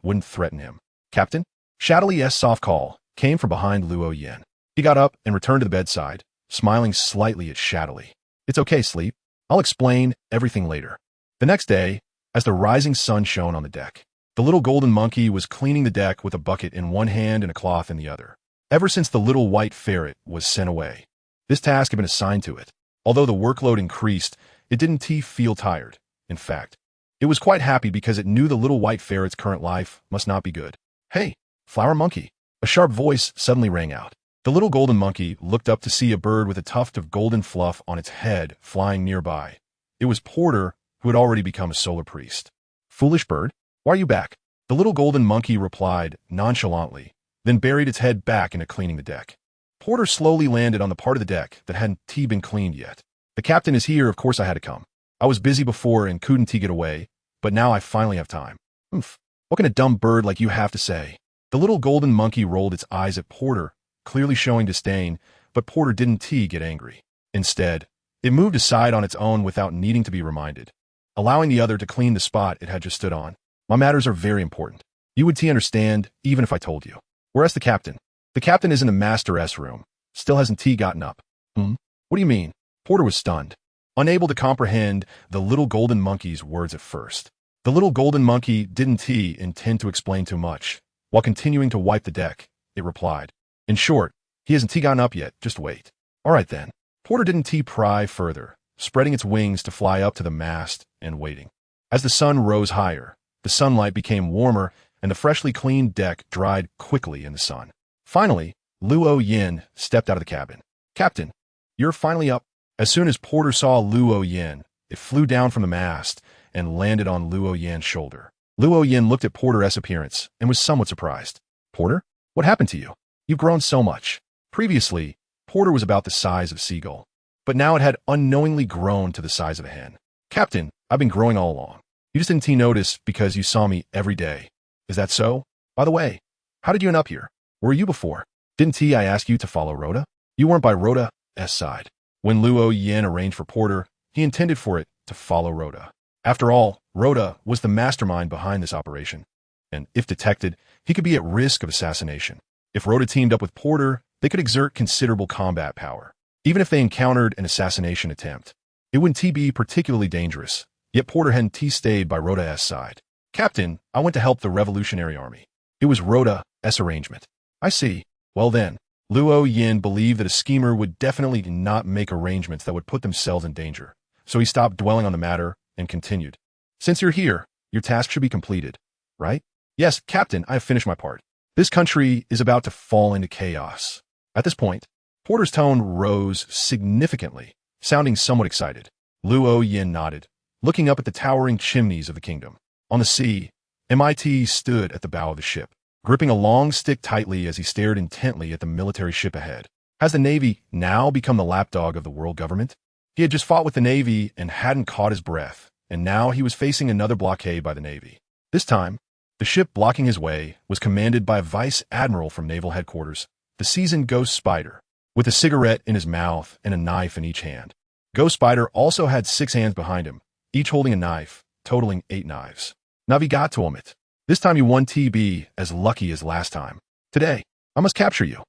A: wouldn't threaten him. Captain? Shadowly's soft call came from behind Luo Yin. He got up and returned to the bedside, smiling slightly at Shadowly. It's okay, Sleep. I'll explain everything later. The next day, as the rising sun shone on the deck, the little golden monkey was cleaning the deck with a bucket in one hand and a cloth in the other. Ever since the little white ferret was sent away, this task had been assigned to it. Although the workload increased, it didn't feel tired. In fact, it was quite happy because it knew the little white ferret's current life must not be good. Hey, flower monkey! A sharp voice suddenly rang out. The little golden monkey looked up to see a bird with a tuft of golden fluff on its head flying nearby. It was Porter, who had already become a solar priest. Foolish bird, why are you back? The little golden monkey replied nonchalantly, then buried its head back into cleaning the deck. Porter slowly landed on the part of the deck that hadn't been cleaned yet. The captain is here, of course I had to come. I was busy before and couldn't get away, but now I finally have time. What can a dumb bird like you have to say? The little golden monkey rolled its eyes at Porter, clearly showing disdain, but Porter didn't get angry. Instead, it moved aside on its own without needing to be reminded, allowing the other to clean the spot it had just stood on. My matters are very important. You would understand, even if I told you. Where's the captain? The captain is in the Master S room. Still hasn't gotten up. What do you mean? Porter was stunned, unable to comprehend the little golden monkey's words at first. The little golden monkey didn't intend to explain too much. While continuing to wipe the deck, it replied, in short, he hasn't gotten up yet, just wait. All right then. Porter didn't pry further, spreading its wings to fly up to the mast and waiting. As the sun rose higher, the sunlight became warmer and the freshly cleaned deck dried quickly in the sun. Finally, Luo Yin stepped out of the cabin. Captain, you're finally up. As soon as Porter saw Luo Yin, it flew down from the mast and landed on Luo Yin's shoulder. Luo Yin looked at Porter's appearance and was somewhat surprised. Porter, what happened to you? You've grown so much. Previously, Porter was about the size of a seagull, but now it had unknowingly grown to the size of a hen. Captain, I've been growing all along. You just didn't notice because you saw me every day. Is that so? By the way, how did you end up here? Where were you before? Didn't I ask you to follow Rhoda? You weren't by Rhoda's side. When Luo Yin arranged for Porter, he intended for it to follow Rhoda. After all, Rhoda was the mastermind behind this operation, and if detected, he could be at risk of assassination. If Rhoda teamed up with Porter, they could exert considerable combat power. Even if they encountered an assassination attempt, it wouldn't be particularly dangerous, yet Porter hadn't stayed by Rhoda's side. Captain, I went to help the Revolutionary Army. It was Rhoda's arrangement. I see. Well then, Luo Yin believed that a schemer would definitely not make arrangements that would put themselves in danger, so he stopped dwelling on the matter and continued. Since you're here, your task should be completed, right? Yes, Captain, I have finished my part. This country is about to fall into chaos. At this point, Porter's tone rose significantly, sounding somewhat excited. Luo Yin nodded, looking up at the towering chimneys of the kingdom. On the sea, MIT stood at the bow of the ship, gripping a long stick tightly as he stared intently at the military ship ahead. Has the Navy now become the lapdog of the world government? He had just fought with the Navy and hadn't caught his breath, and now he was facing another blockade by the Navy. This time, the ship blocking his way was commanded by a vice admiral from Naval Headquarters, the seasoned Ghost Spider, with a cigarette in his mouth and a knife in each hand. Ghost Spider also had 6 hands behind him, each holding a knife, totaling 8 knives. Navigato. This time you won TB as lucky as last time. Today, I must capture you.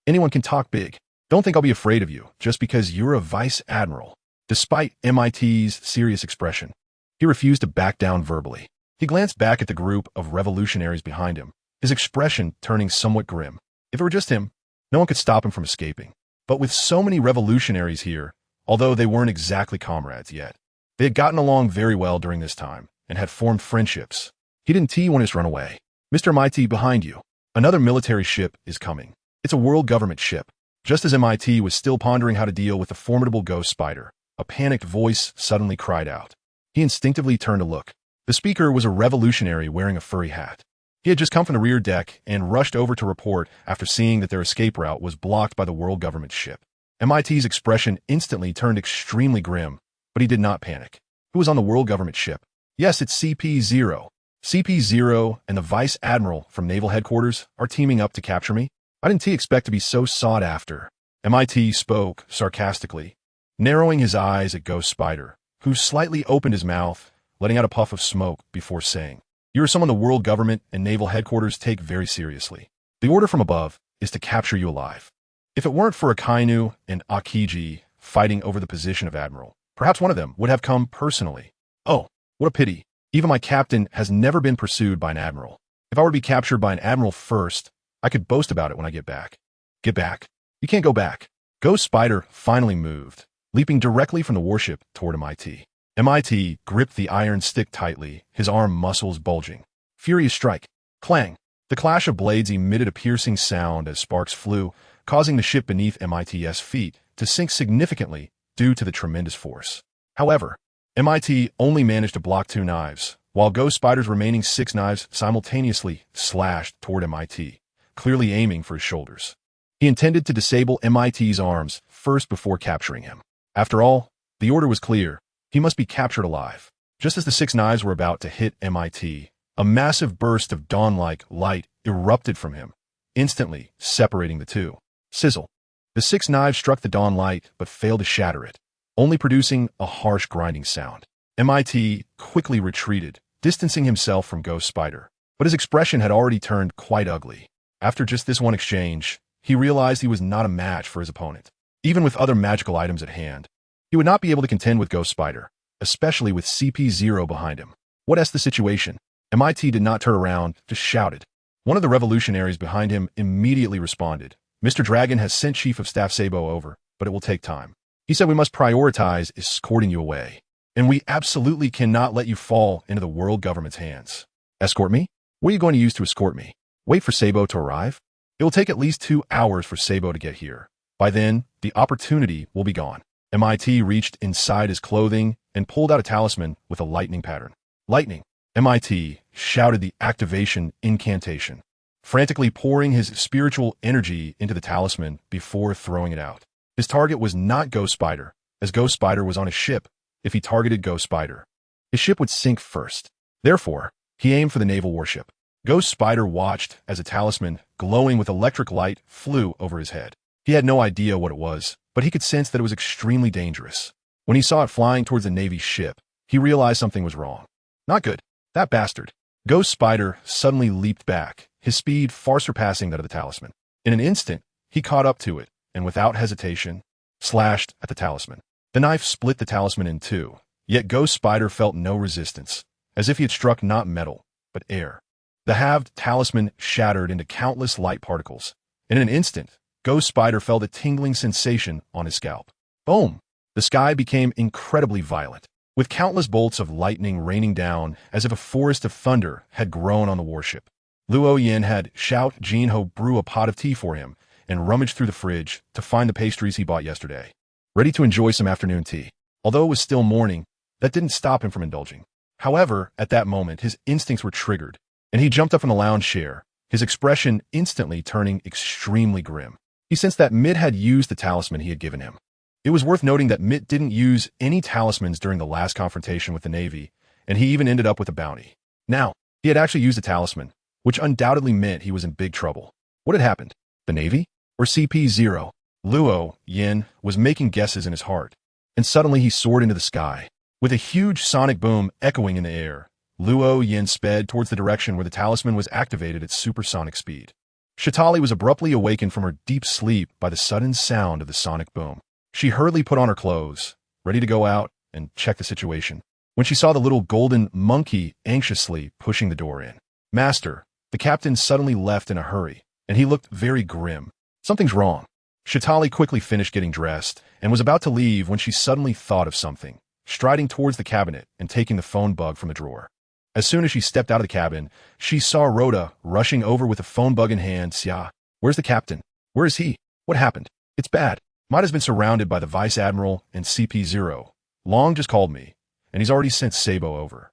A: Anyone can talk big. Don't think I'll be afraid of you just because you're a vice admiral. Despite MIT's serious expression, he refused to back down verbally. He glanced back at the group of revolutionaries behind him, his expression turning somewhat grim. If it were just him, no one could stop him from escaping. But with so many revolutionaries here, although they weren't exactly comrades yet, they had gotten along very well during this time and had formed friendships. He didn't want to run away. Mr. MIT, behind you. Another military ship is coming. It's a world government ship. Just as MIT was still pondering how to deal with the formidable Ghost Spider, a panicked voice suddenly cried out. He instinctively turned to look. The speaker was a revolutionary wearing a furry hat. He had just come from the rear deck and rushed over to report after seeing that their escape route was blocked by the world government ship. MIT's expression instantly turned extremely grim, but he did not panic. Who was on the world government ship? Yes, it's CP0. CP0 and the Vice Admiral from Naval Headquarters are teaming up to capture me. I didn't expect to be so sought after. MIT spoke sarcastically, narrowing his eyes at Ghost Spider, who slightly opened his mouth, letting out a puff of smoke before saying, You are someone the world government and naval headquarters take very seriously. The order from above is to capture you alive. If it weren't for Akainu and Akiji fighting over the position of admiral, perhaps one of them would have come personally. Oh, what a pity. Even my captain has never been pursued by an admiral. If I were to be captured by an admiral first, I could boast about it when I get back. Get back. You can't go back. Ghost Spider finally moved, leaping directly from the warship toward MIT. MIT gripped the iron stick tightly, his arm muscles bulging. Furious strike. Clang. The clash of blades emitted a piercing sound as sparks flew, causing the ship beneath MIT's feet to sink significantly due to the tremendous force. However, MIT only managed to block 2 knives, while Ghost Spider's remaining 6 knives simultaneously slashed toward MIT, clearly aiming for his shoulders. He intended to disable MIT's arms first before capturing him. After all, the order was clear. He must be captured alive. Just as the 6 knives were about to hit MIT, a massive burst of dawn-like light erupted from him, instantly separating the two. Sizzle. The 6 knives struck the dawn light but failed to shatter it, only producing a harsh grinding sound. MIT quickly retreated, distancing himself from Ghost Spider, but his expression had already turned quite ugly. After just this one exchange, he realized he was not a match for his opponent. Even with other magical items at hand, he would not be able to contend with Ghost Spider, especially with CP0 behind him. What's the situation? MIT did not turn around, just shouted. One of the revolutionaries behind him immediately responded. Mr. Dragon has sent Chief of Staff Sabo over, but it will take time. He said we must prioritize escorting you away, and we absolutely cannot let you fall into the world government's hands. Escort me? What are you going to use to escort me? Wait for Sabo to arrive? It will take at least 2 hours for Sabo to get here. By then, the opportunity will be gone. MIT reached inside his clothing and pulled out a talisman with a lightning pattern. Lightning. MIT shouted the activation incantation, frantically pouring his spiritual energy into the talisman before throwing it out. His target was not Ghost Spider, as Ghost Spider was on his ship. If he targeted Ghost Spider, his ship would sink first. Therefore, he aimed for the naval warship. Ghost Spider watched as a talisman glowing with electric light flew over his head. He had no idea what it was, but he could sense that it was extremely dangerous. When he saw it flying towards the Navy ship, he realized something was wrong. Not good. That bastard. Ghost Spider suddenly leaped back, his speed far surpassing that of the talisman. In an instant, he caught up to it, and without hesitation, slashed at the talisman. The knife split the talisman in 2, yet Ghost Spider felt no resistance, as if he had struck not metal, but air. The halved talisman shattered into countless light particles, and in an instant, Ghost Spider felt a tingling sensation on his scalp. Boom! The sky became incredibly violent, with countless bolts of lightning raining down as if a forest of thunder had grown on the warship. Luo Yin had Shout Jinho brew a pot of tea for him and rummaged through the fridge to find the pastries he bought yesterday, ready to enjoy some afternoon tea. Although it was still morning, that didn't stop him from indulging. However, at that moment, his instincts were triggered, and he jumped up from the lounge chair, his expression instantly turning extremely grim. He sensed that Mitt had used the talisman he had given him. It was worth noting that Mitt didn't use any talismans during the last confrontation with the Navy, and he even ended up with a bounty. Now, he had actually used a talisman, which undoubtedly meant he was in big trouble. What had happened? The Navy? Or CP0? Luo Yin was making guesses in his heart, and suddenly he soared into the sky. With a huge sonic boom echoing in the air, Luo Yin sped towards the direction where the talisman was activated at supersonic speed. Shatali was abruptly awakened from her deep sleep by the sudden sound of the sonic boom. She hurriedly put on her clothes, ready to go out and check the situation, when she saw the little golden monkey anxiously pushing the door in. Master, the captain suddenly left in a hurry, and he looked very grim. Something's wrong. Shatali quickly finished getting dressed and was about to leave when she suddenly thought of something, striding towards the cabinet and taking the phone bug from the drawer. As soon as she stepped out of the cabin, she saw Rhoda rushing over with a phone bug in hand. Xia, where's the captain? Where is he? What happened? It's bad. Might has been surrounded by the Vice Admiral and CP0. Long just called me, and he's already sent Sabo over.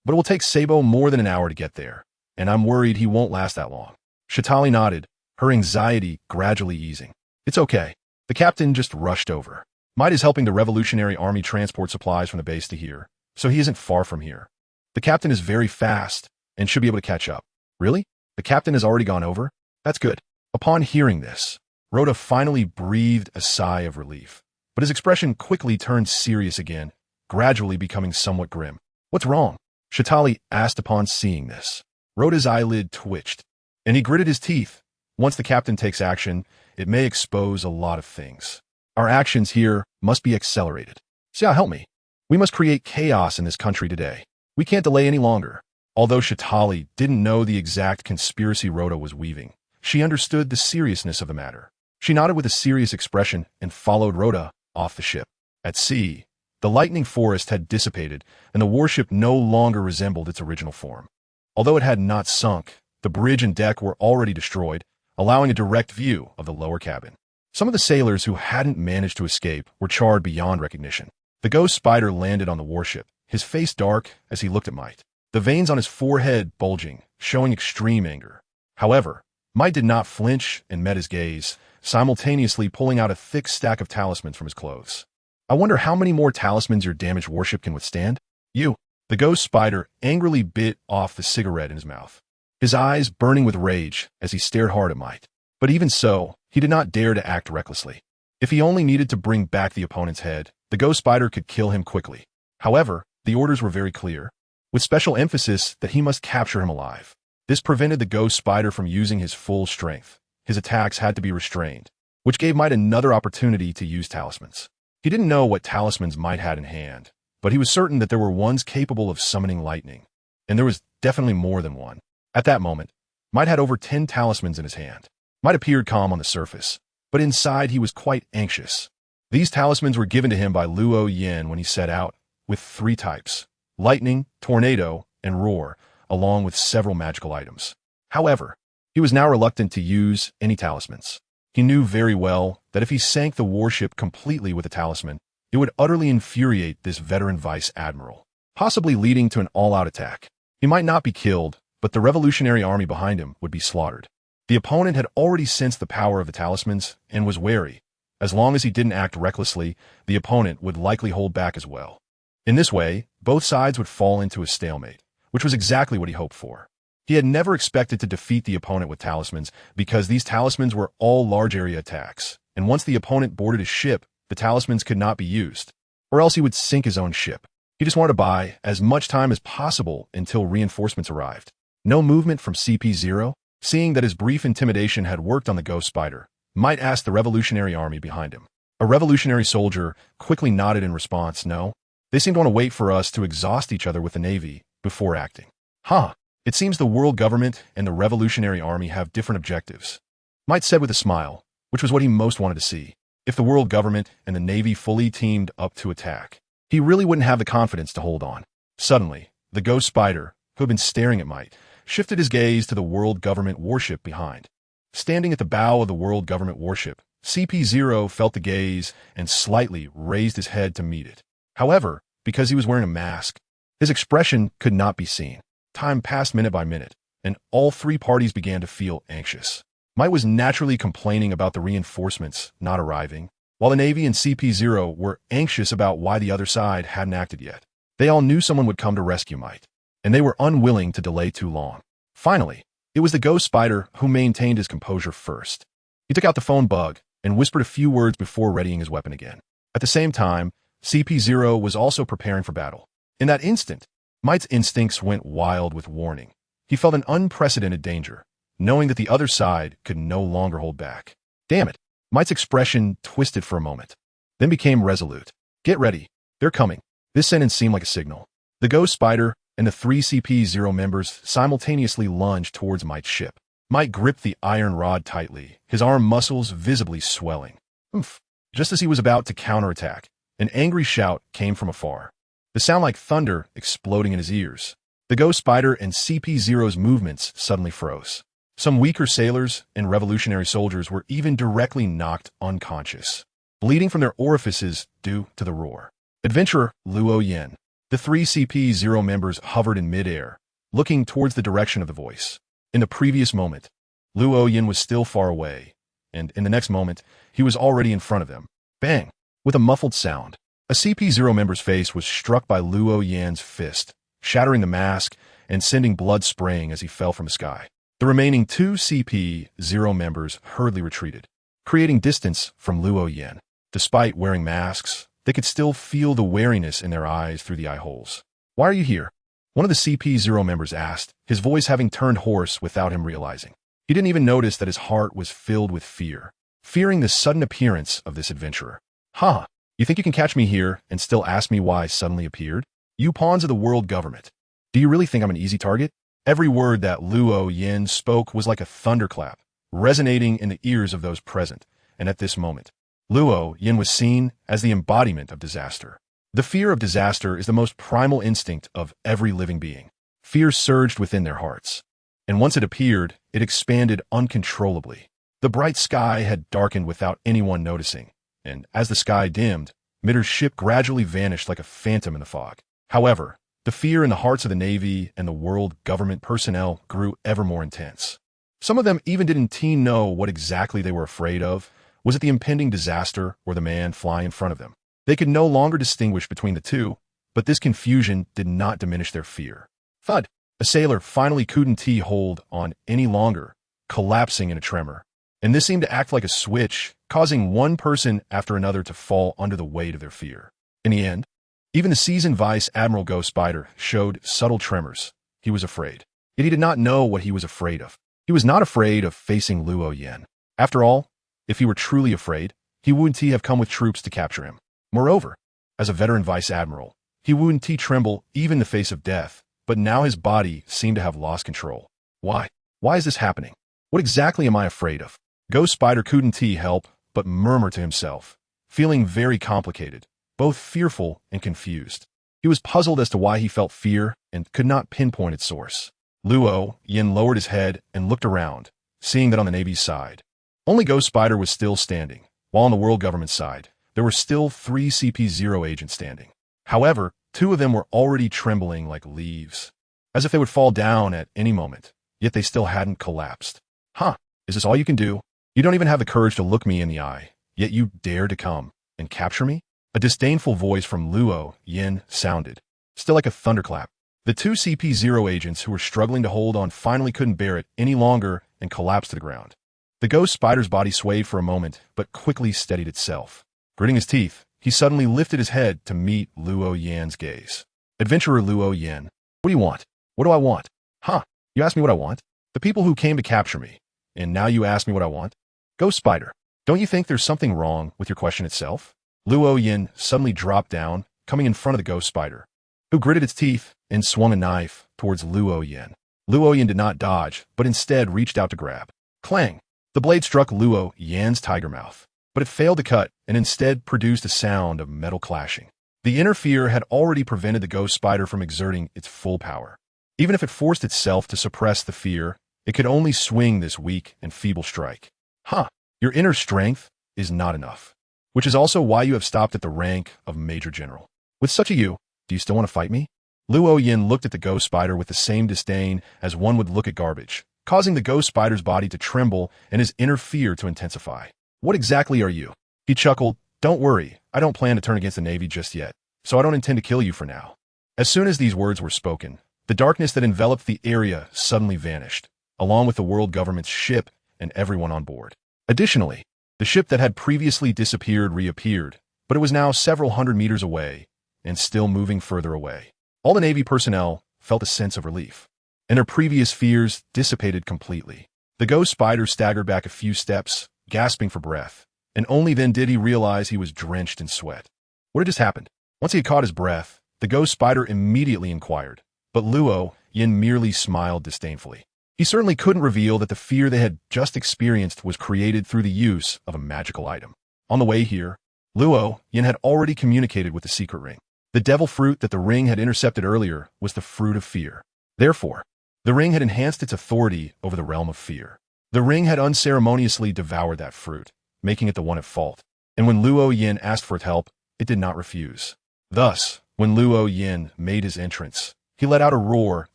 A: But it will take Sabo more than an hour to get there, and I'm worried he won't last that long. Shatali nodded, her anxiety gradually easing. It's okay. The captain just rushed over. Might is helping the Revolutionary Army transport supplies from the base to here, so he isn't far from here. The captain is very fast and should be able to catch up. Really? The captain has already gone over? That's good. Upon hearing this, Rhoda finally breathed a sigh of relief, but his expression quickly turned serious again, gradually becoming somewhat grim. What's wrong? Shatali asked upon seeing this. Rhoda's eyelid twitched, and he gritted his teeth. Once the captain takes action, it may expose a lot of things. Our actions here must be accelerated. Xia, help me. We must create chaos in this country today. We can't delay any longer. Although Shatali didn't know the exact conspiracy Rhoda was weaving, she understood the seriousness of the matter. She nodded with a serious expression and followed Rhoda off the ship. At sea, the lightning forest had dissipated, and the warship no longer resembled its original form. Although it had not sunk, the bridge and deck were already destroyed, allowing a direct view of the lower cabin. Some of the sailors who hadn't managed to escape were charred beyond recognition. The ghost spider landed on the warship, his face dark as he looked at Might, the veins on his forehead bulging, showing extreme anger. However, Might did not flinch and met his gaze, simultaneously pulling out a thick stack of talismans from his clothes. I wonder how many more talismans your damaged warship can withstand? You. The ghost spider angrily bit off the cigarette in his mouth, his eyes burning with rage as he stared hard at Might. But even so, he did not dare to act recklessly. If he only needed to bring back the opponent's head, the ghost spider could kill him quickly. However, the orders were very clear, with special emphasis that he must capture him alive. This prevented the ghost spider from using his full strength. His attacks had to be restrained, which gave Might another opportunity to use talismans. He didn't know what talismans Might had in hand, but he was certain that there were ones capable of summoning lightning, and there was definitely more than one. At that moment, Might had over 10 talismans in his hand. Might appeared calm on the surface, but inside he was quite anxious. These talismans were given to him by Luo Yin when he set out, with 3 types: lightning, tornado, and roar, along with several magical items. However, he was now reluctant to use any talismans. He knew very well that if he sank the warship completely with a talisman, it would utterly infuriate this veteran vice admiral, possibly leading to an all-out attack. He might not be killed, but the revolutionary army behind him would be slaughtered. The opponent had already sensed the power of the talismans and was wary. As long as he didn't act recklessly, the opponent would likely hold back as well. In this way, both sides would fall into a stalemate, which was exactly what he hoped for. He had never expected to defeat the opponent with talismans because these talismans were all large area attacks, and once the opponent boarded his ship, the talismans could not be used, or else he would sink his own ship. He just wanted to buy as much time as possible until reinforcements arrived. No movement from CP0? Seeing that his brief intimidation had worked on the ghost spider, Might ask the revolutionary army behind him. A revolutionary soldier quickly nodded in response, no. They seem to want to wait for us to exhaust each other with the navy before acting. Huh. It seems the world government and the revolutionary army have different objectives, Might said with a smile, which was what he most wanted to see. If the world government and the navy fully teamed up to attack, he really wouldn't have the confidence to hold on. Suddenly, the ghost spider, who had been staring at Might, shifted his gaze to the world government warship behind. Standing at the bow of the world government warship, CP0 felt the gaze and slightly raised his head to meet it. However, because he was wearing a mask, his expression could not be seen. Time passed minute by minute, and all 3 parties began to feel anxious. Might was naturally complaining about the reinforcements not arriving, while the Navy and CP0 were anxious about why the other side hadn't acted yet. They all knew someone would come to rescue Might, and they were unwilling to delay too long. Finally, it was the ghost spider who maintained his composure first. He took out the phone bug and whispered a few words before readying his weapon again. At the same time, CP0 was also preparing for battle. In that instant, Might's instincts went wild with warning. He felt an unprecedented danger, knowing that the other side could no longer hold back. Damn it! Might's expression twisted for a moment, then became resolute. Get ready. They're coming. This sentence seemed like a signal. The ghost spider and the 3 CP0 members simultaneously lunged towards Might's ship. Might gripped the iron rod tightly, his arm muscles visibly swelling. Oomph! Just as he was about to counterattack, an angry shout came from afar. The sound like thunder exploding in his ears. The ghost spider and CP0's movements suddenly froze. Some weaker sailors and revolutionary soldiers were even directly knocked unconscious, bleeding from their orifices due to the roar. Adventurer Luo Yin. The 3 CP0 members hovered in midair, looking towards the direction of the voice. In the previous moment, Luo Yin was still far away, and in the next moment, he was already in front of them. Bang! With a muffled sound, a CP0 member's face was struck by Luo Yin's fist, shattering the mask and sending blood spraying as he fell from the sky. The remaining 2 CP0 members hurriedly retreated, creating distance from Luo Yin. Despite wearing masks, they could still feel the wariness in their eyes through the eye holes. Why are you here? One of the CP0 members asked, his voice having turned hoarse without him realizing. He didn't even notice that his heart was filled with fear, fearing the sudden appearance of this adventurer. Huh, you think you can catch me here and still ask me why I suddenly appeared? You pawns of the world government. Do you really think I'm an easy target? Every word that Luo Yin spoke was like a thunderclap, resonating in the ears of those present, and at this moment, Luo Yin was seen as the embodiment of disaster. The fear of disaster is the most primal instinct of every living being. Fear surged within their hearts, and once it appeared, it expanded uncontrollably. The bright sky had darkened without anyone noticing, and as the sky dimmed, Mitter's ship gradually vanished like a phantom in the fog. However, the fear in the hearts of the Navy and the world government personnel grew ever more intense. Some of them even didn't know what exactly they were afraid of. Was it the impending disaster or the man flying in front of them? They could no longer distinguish between the two, but this confusion did not diminish their fear. Thud! A sailor finally couldn't hold on any longer, collapsing in a tremor. And this seemed to act like a switch, causing one person after another to fall under the weight of their fear. In the end, even the seasoned Vice Admiral Ghost Spider showed subtle tremors. He was afraid. Yet he did not know what he was afraid of. He was not afraid of facing Luo Yin. After all, if he were truly afraid, he wouldn't have come with troops to capture him. Moreover, as a veteran Vice Admiral, he wouldn't tremble even in the face of death, but now his body seemed to have lost control. Why? Why is this happening? What exactly am I afraid of? Ghost Spider couldn't help but murmur to himself, feeling very complicated, both fearful and confused. He was puzzled as to why he felt fear and could not pinpoint its source. Luo Yin lowered his head and looked around, seeing that on the Navy's side, only Ghost Spider was still standing, while on the world government side, there were still 3 CP0 agents standing. However, 2 of them were already trembling like leaves, as if they would fall down at any moment, yet they still hadn't collapsed. Huh, is this all you can do? You don't even have the courage to look me in the eye, yet you dare to come and capture me? A disdainful voice from Luo Yin sounded, still like a thunderclap. The 2 CP0 agents who were struggling to hold on finally couldn't bear it any longer and collapsed to the ground. The Ghost Spider's body swayed for a moment, but quickly steadied itself. Gritting his teeth, he suddenly lifted his head to meet Luo Yin's gaze. Adventurer Luo Yin, what do you want? What do I want? Huh, you asked me what I want? The people who came to capture me. And now you ask me what I want? Ghost Spider, don't you think there's something wrong with your question itself? Luo Yin suddenly dropped down, coming in front of the Ghost Spider, who gritted its teeth and swung a knife towards Luo Yin. Luo Yin did not dodge, but instead reached out to grab. Clang! The blade struck Luo Yin's tiger mouth, but it failed to cut and instead produced a sound of metal clashing. The inner fear had already prevented the Ghost Spider from exerting its full power. Even if it forced itself to suppress the fear, it could only swing this weak and feeble strike. Huh, your inner strength is not enough. Which is also why you have stopped at the rank of Major General. With such a you, do you still want to fight me? Luo Yin looked at the Ghost Spider with the same disdain as one would look at garbage, causing the Ghost Spider's body to tremble and his inner fear to intensify. What exactly are you? He chuckled. Don't worry, I don't plan to turn against the Navy just yet, so I don't intend to kill you for now. As soon as these words were spoken, the darkness that enveloped the area suddenly vanished, along with the world government's ship and everyone on board. Additionally, the ship that had previously disappeared reappeared, but it was now several hundred meters away and still moving further away. All the Navy personnel felt a sense of relief, and their previous fears dissipated completely. The Ghost Spider staggered back a few steps, gasping for breath, and only then did he realize he was drenched in sweat. What had just happened? Once he had caught his breath, the Ghost Spider immediately inquired, but Luo Yin merely smiled disdainfully. He certainly couldn't reveal that the fear they had just experienced was created through the use of a magical item. On the way here, Luo Yin had already communicated with the secret ring. The devil fruit that the ring had intercepted earlier was the fruit of fear. Therefore, the ring had enhanced its authority over the realm of fear. The ring had unceremoniously devoured that fruit, making it the one at fault. And when Luo Yin asked for its help, it did not refuse. Thus, when Luo Yin made his entrance, he let out a roar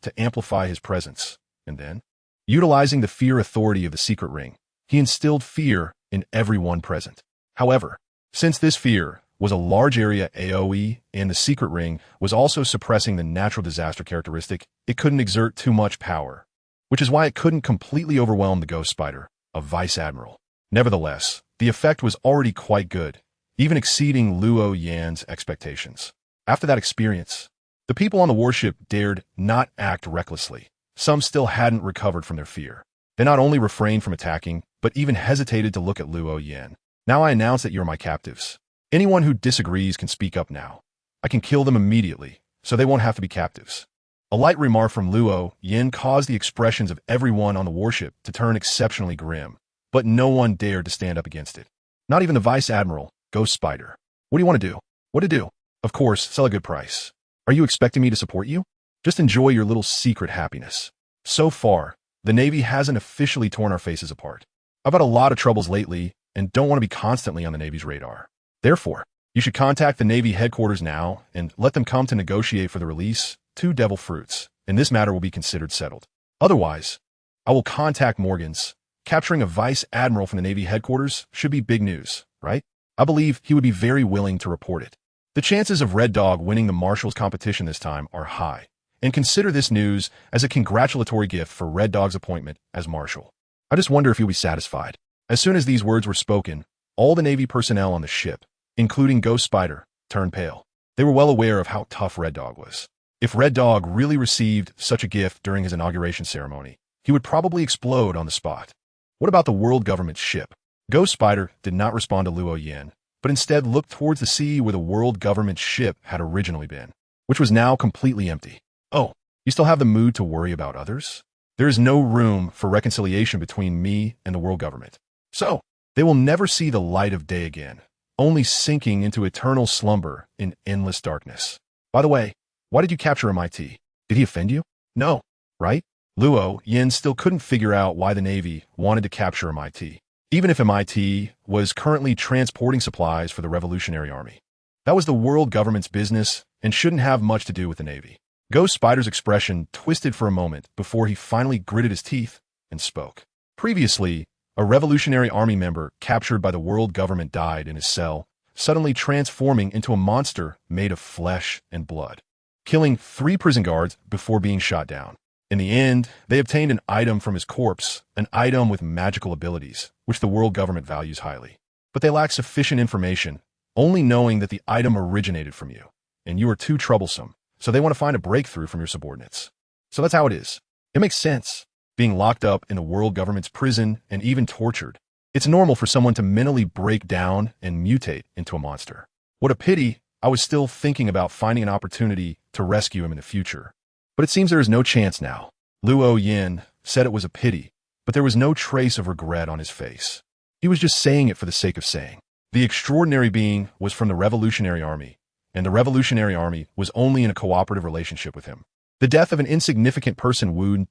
A: to amplify his presence, and then, utilizing the fear authority of the secret ring, he instilled fear in everyone present. However, since this fear was a large area AoE and the secret ring was also suppressing the natural disaster characteristic, it couldn't exert too much power, which is why it couldn't completely overwhelm the Ghost Spider, a Vice Admiral. Nevertheless, the effect was already quite good, even exceeding Luo Yan's expectations. After that experience, The people on the warship dared not act recklessly. Some still hadn't recovered from their fear. They not only refrained from attacking, but even hesitated to look at Luo Yin. Now I announce that you're my captives. Anyone who disagrees can speak up now. I can kill them immediately, so they won't have to be captives. A light remark from Luo Yin caused the expressions of everyone on the warship to turn exceptionally grim, but no one dared to stand up against it. Not even the Vice Admiral, Ghost Spider. What do you want to do? What to do? Of course, sell a good price. Are you expecting me to support you? Just enjoy your little secret happiness. So far, the Navy hasn't officially torn our faces apart. I've had a lot of troubles lately and don't want to be constantly on the Navy's radar. Therefore, you should contact the Navy headquarters now and let them come to negotiate for the release 2 devil fruits, and this matter will be considered settled. Otherwise, I will contact Morgan's. Capturing a Vice Admiral from the Navy headquarters should be big news, right? I believe he would be very willing to report it. The chances of Red Dog winning the Marshals competition this time are high, and consider this news as a congratulatory gift for Red Dog's appointment as Marshal. I just wonder if he'll be satisfied. As soon as these words were spoken, all the Navy personnel on the ship, including Ghost Spider, turned pale. They were well aware of how tough Red Dog was. If Red Dog really received such a gift during his inauguration ceremony, he would probably explode on the spot. What about the world government's ship? Ghost Spider did not respond to Luo Yin, but instead looked towards the sea where the world government's ship had originally been, which was now completely empty. Oh, you still have the mood to worry about others? There is no room for reconciliation between me and the world government. So, they will never see the light of day again, only sinking into eternal slumber in endless darkness. By the way, why did you capture MIT? Did he offend you? No, right? Luo Yin still couldn't figure out why the Navy wanted to capture MIT, even if MIT was currently transporting supplies for the Revolutionary Army. That was the world government's business and shouldn't have much to do with the Navy. Ghost Spider's expression twisted for a moment before he finally gritted his teeth and spoke. Previously, a Revolutionary Army member captured by the world government died in his cell, suddenly transforming into a monster made of flesh and blood, killing 3 prison guards before being shot down. In the end, they obtained an item from his corpse, an item with magical abilities, which the world government values highly. But they lack sufficient information, only knowing that the item originated from you, and you are too troublesome, so they want to find a breakthrough from your subordinates. So that's how it is. It makes sense. Being locked up in the world government's prison and even tortured, it's normal for someone to mentally break down and mutate into a monster. What a pity I was still thinking about finding an opportunity to rescue him in the future. But it seems there is no chance now. Luo Yin said it was a pity, but there was no trace of regret on his face. He was just saying it for the sake of saying. The extraordinary being was from the Revolutionary Army, and the Revolutionary Army was only in a cooperative relationship with him. The death of an insignificant person would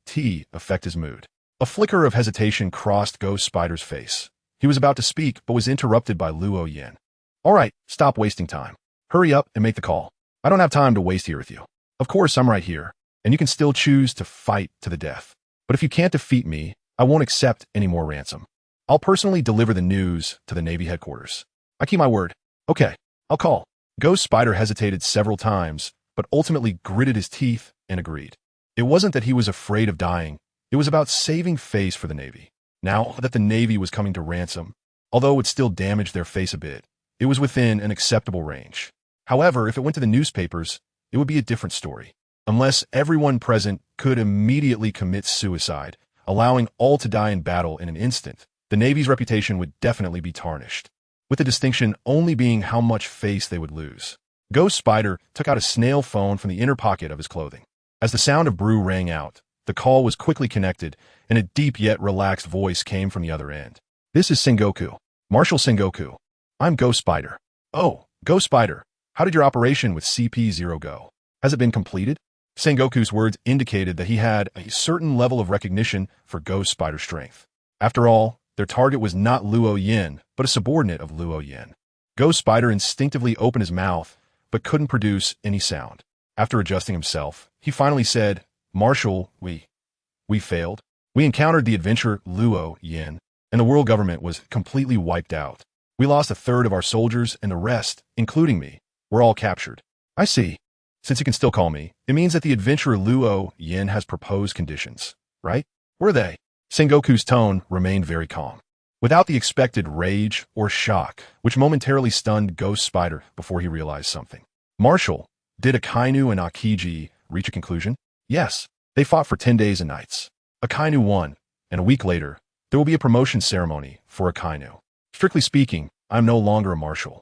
A: affect his mood. A flicker of hesitation crossed Ghost Spider's face. He was about to speak, but was interrupted by Luo Yin. All right, stop wasting time. Hurry up and make the call. I don't have time to waste here with you. Of course, I'm right here, and you can still choose to fight to the death. But if you can't defeat me, I won't accept any more ransom. I'll personally deliver the news to the Navy headquarters. I keep my word. Okay, I'll call. Ghost Spider hesitated several times, but ultimately gritted his teeth and agreed. It wasn't that he was afraid of dying. It was about saving face for the Navy. Now that the Navy was coming to ransom, although it still damaged their face a bit, it was within an acceptable range. However, if it went to the newspapers, it would be a different story. Unless everyone present could immediately commit suicide, allowing all to die in battle in an instant, the Navy's reputation would definitely be tarnished, with the distinction only being how much face they would lose. Ghost Spider took out a snail phone from the inner pocket of his clothing. As the sound of brew rang out, the call was quickly connected, and a deep yet relaxed voice came from the other end. This is Sengoku. Marshal Sengoku. I'm Ghost Spider. Oh, Ghost Spider, how did your operation with CP0 go? Has it been completed? Sengoku's words indicated that he had a certain level of recognition for Ghost Spider's strength. After all, their target was not Luo Yin, but a subordinate of Luo Yin. Ghost Spider instinctively opened his mouth, but couldn't produce any sound. After adjusting himself, he finally said, Marshal, we failed. We encountered the adventurer Luo Yin, and the world government was completely wiped out. We lost a third of our soldiers, and the rest, including me, were all captured. I see. Since you can still call me, it means that the adventurer Luo Yin has proposed conditions, right? Were they? Sengoku's tone remained very calm, without the expected rage or shock, which momentarily stunned Ghost Spider before he realized something. Marshal, Did Akainu and Akiji reach a conclusion? Yes. They fought for 10 days and nights. Akainu won, and a week later, there will be a promotion ceremony for Akainu. Strictly speaking, I'm no longer a marshal.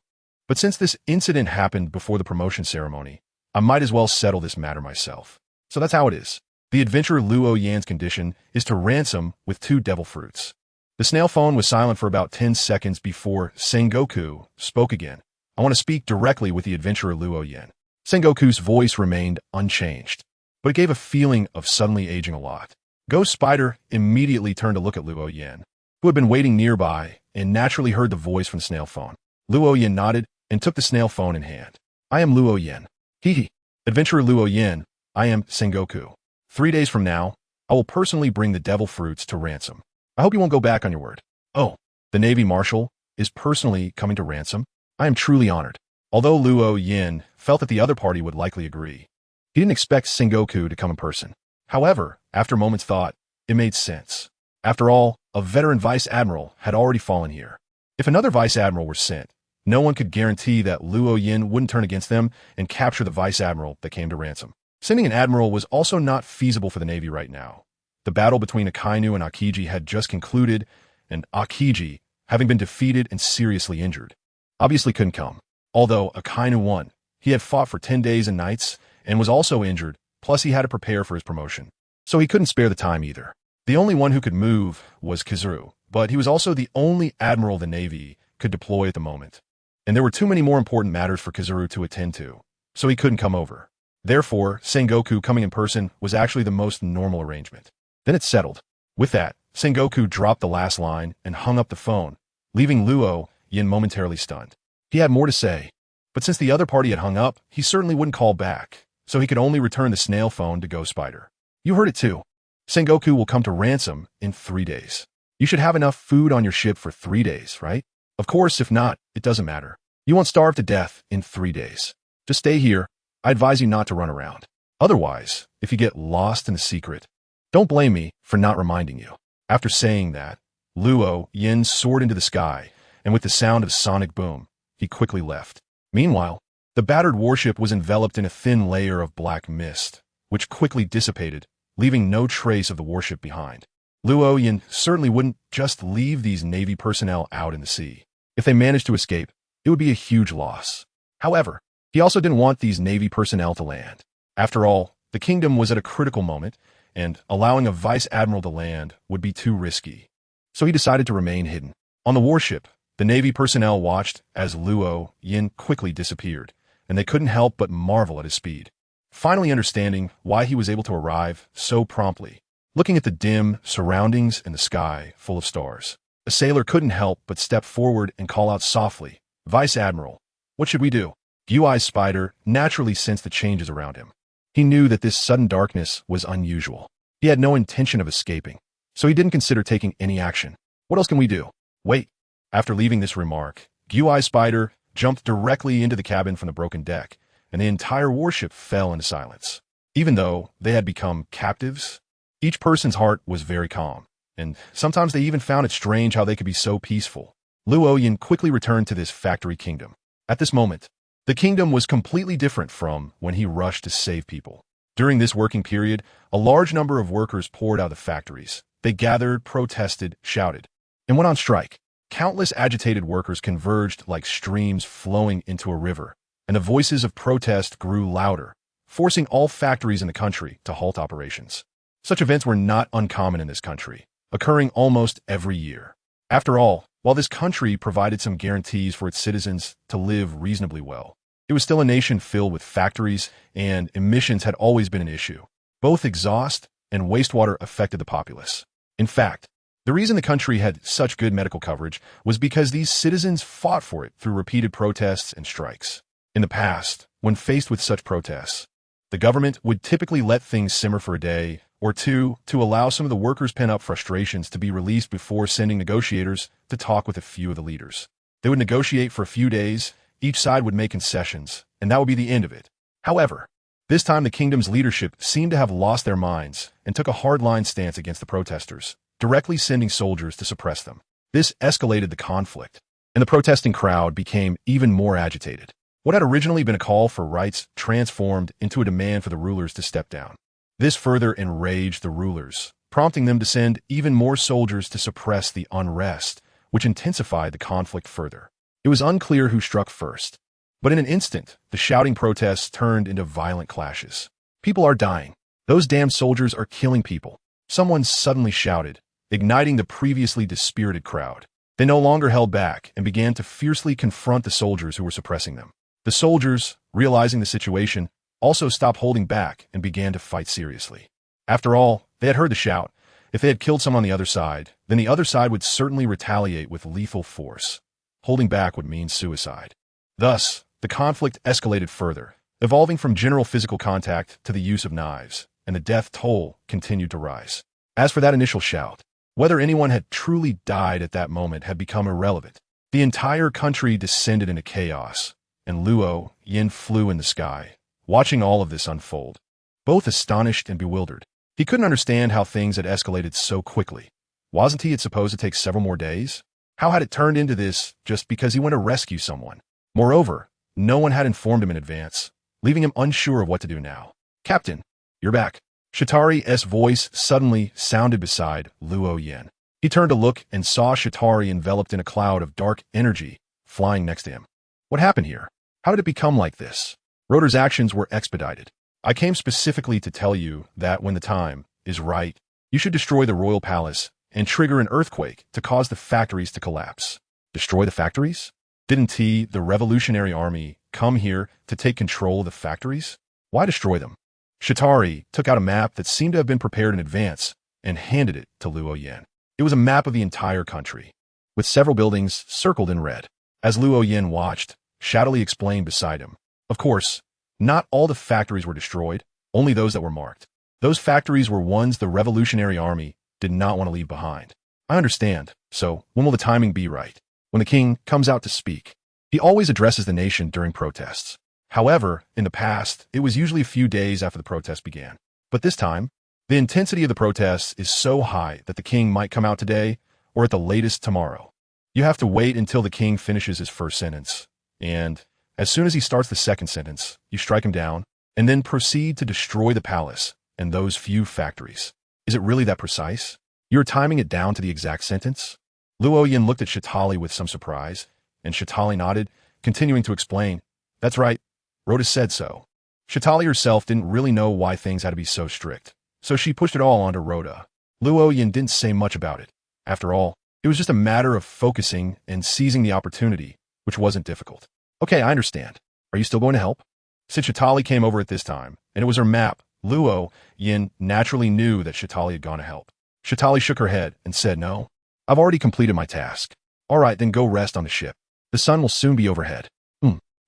A: But since this incident happened before the promotion ceremony, I might as well settle this matter myself. So that's how it is. The adventurer Luo Yan's condition is to ransom with 2 devil fruits. The snail phone was silent for about 10 seconds before Sengoku spoke again. I want to speak directly with the adventurer Luo Yan. Sengoku's voice remained unchanged, but it gave a feeling of suddenly aging a lot. Ghost Spider immediately turned to look at Luo Yan, who had been waiting nearby and naturally heard the voice from the snail phone. Luo Yan nodded and took the snail phone in hand. I am Luo Yan. Hee. Adventurer Luo Yan, I am Sengoku. 3 days from now, I will personally bring the devil fruits to ransom. I hope you won't go back on your word. Oh, the Navy Marshal is personally coming to ransom? I am truly honored. Although Luo Yan felt that the other party would likely agree, he didn't expect Sengoku to come in person. However, after a moment's thought, it made sense. After all, a veteran vice admiral had already fallen here. If another vice admiral were sent, no one could guarantee that Luo Yan wouldn't turn against them and capture the vice admiral that came to ransom. Sending an admiral was also not feasible for the Navy right now. The battle between Akainu and Akiji had just concluded, and Akiji, having been defeated and seriously injured, obviously couldn't come. Although Akainu won, he had fought for 10 days and nights and was also injured, plus he had to prepare for his promotion. So he couldn't spare the time either. The only one who could move was Kizuru, but he was also the only admiral the Navy could deploy at the moment. And there were too many more important matters for Kizuru to attend to, so he couldn't come over. Therefore, Sengoku coming in person was actually the most normal arrangement. Then it settled. With that, Sengoku dropped the last line and hung up the phone, leaving Luo Yan momentarily stunned. He had more to say, but since the other party had hung up, he certainly wouldn't call back, so he could only return the snail phone to Ghost Spider. You heard it too. Sengoku will come to ransom in 3 days. You should have enough food on your ship for 3 days, right? Of course, if not, it doesn't matter. You won't starve to death in 3 days. Just stay here. I advise you not to run around. Otherwise, if you get lost in the secret, don't blame me for not reminding you. After saying that, Luo Yan soared into the sky, and with the sound of a sonic boom, he quickly left. Meanwhile, the battered warship was enveloped in a thin layer of black mist, which quickly dissipated, leaving no trace of the warship behind. Luo Yan certainly wouldn't just leave these Navy personnel out in the sea. If they managed to escape, it would be a huge loss. However, he also didn't want these Navy personnel to land. After all, the kingdom was at a critical moment, and allowing a vice admiral to land would be too risky. So he decided to remain hidden. On the warship, the Navy personnel watched as Luo Yan quickly disappeared, and they couldn't help but marvel at his speed. Finally understanding why he was able to arrive so promptly, looking at the dim surroundings and the sky full of stars, a sailor couldn't help but step forward and call out softly, "Vice Admiral, what should we do?" Gui Spider naturally sensed the changes around him. He knew that this sudden darkness was unusual. He had no intention of escaping, so he didn't consider taking any action. What else can we do? Wait. After leaving this remark, Gui Spider jumped directly into the cabin from the broken deck, and the entire warship fell into silence. Even though they had become captives, each person's heart was very calm, and sometimes they even found it strange how they could be so peaceful. Luo Yan quickly returned to this factory kingdom. At this moment, the kingdom was completely different from when he rushed to save people. During this working period, a large number of workers poured out of the factories. They gathered, protested, shouted, and went on strike. Countless agitated workers converged like streams flowing into a river, and the voices of protest grew louder, forcing all factories in the country to halt operations. Such events were not uncommon in this country, occurring almost every year. After all, while this country provided some guarantees for its citizens to live reasonably well, it was still a nation filled with factories, and emissions had always been an issue. Both exhaust and wastewater affected the populace. In fact, the reason the country had such good medical coverage was because these citizens fought for it through repeated protests and strikes. In the past, when faced with such protests, the government would typically let things simmer for a day or two to allow some of the workers' pent-up frustrations to be released before sending negotiators to talk with a few of the leaders. They would negotiate for a few days, each side would make concessions, and that would be the end of it. However, this time the kingdom's leadership seemed to have lost their minds and took a hardline stance against the protesters, directly sending soldiers to suppress them. This escalated the conflict, and the protesting crowd became even more agitated. What had originally been a call for rights transformed into a demand for the rulers to step down. This further enraged the rulers, prompting them to send even more soldiers to suppress the unrest, which intensified the conflict further. It was unclear who struck first, but in an instant, the shouting protests turned into violent clashes. People are dying. Those damn soldiers are killing people. Someone suddenly shouted, igniting the previously dispirited crowd. They no longer held back and began to fiercely confront the soldiers who were suppressing them. The soldiers, realizing the situation, also stopped holding back and began to fight seriously. After all, they had heard the shout. If they had killed someone on the other side, then the other side would certainly retaliate with lethal force. Holding back would mean suicide. Thus, the conflict escalated further, evolving from general physical contact to the use of knives, and the death toll continued to rise. As for that initial shout, whether anyone had truly died at that moment had become irrelevant. The entire country descended into chaos, and Luo Yin flew in the sky, watching all of this unfold, both astonished and bewildered. He couldn't understand how things had escalated so quickly. Wasn't he supposed to take several more days? How had it turned into this just because he went to rescue someone? Moreover, no one had informed him in advance, leaving him unsure of what to do now. "Captain, you're back." Shatari's voice suddenly sounded beside Luo Yin. He turned to look and saw Shatari enveloped in a cloud of dark energy, flying next to him. What happened here? How did it become like this? Rotor's actions were expedited. "I came specifically to tell you that when the time is right, you should destroy the royal palace and trigger an earthquake to cause the factories to collapse." Destroy the factories? Didn't the Revolutionary Army come here to take control of the factories? Why destroy them? Shatari took out a map that seemed to have been prepared in advance and handed it to Luo Yin. It was a map of the entire country, with several buildings circled in red. As Luo Yin watched, Shadowly explained beside him, "Of course, not all the factories were destroyed, only those that were marked. Those factories were ones the Revolutionary Army did not want to leave behind." "I understand. So, when will the timing be right?" "When the king comes out to speak." He always addresses the nation during protests. However, in the past, it was usually a few days after the protest began. But this time, the intensity of the protests is so high that the king might come out today or at the latest tomorrow. You have to wait until the king finishes his first sentence. And as soon as he starts the second sentence, you strike him down and then proceed to destroy the palace and those few factories. Is it really that precise? You're timing it down to the exact sentence? Luo Yin looked at Shatali with some surprise, and Shatali nodded, continuing to explain, "That's right. Rhoda said so." Shatali herself didn't really know why things had to be so strict, so she pushed it all onto Rhoda. Luo Yin didn't say much about it. After all, it was just a matter of focusing and seizing the opportunity, which wasn't difficult. "Okay, I understand. Are you still going to help?" Since Shatali came over at this time, and it was her map, Luo Yin naturally knew that Shatali had gone to help. Shatali shook her head and said, "No, I've already completed my task." "All right, then go rest on the ship. The sun will soon be overhead."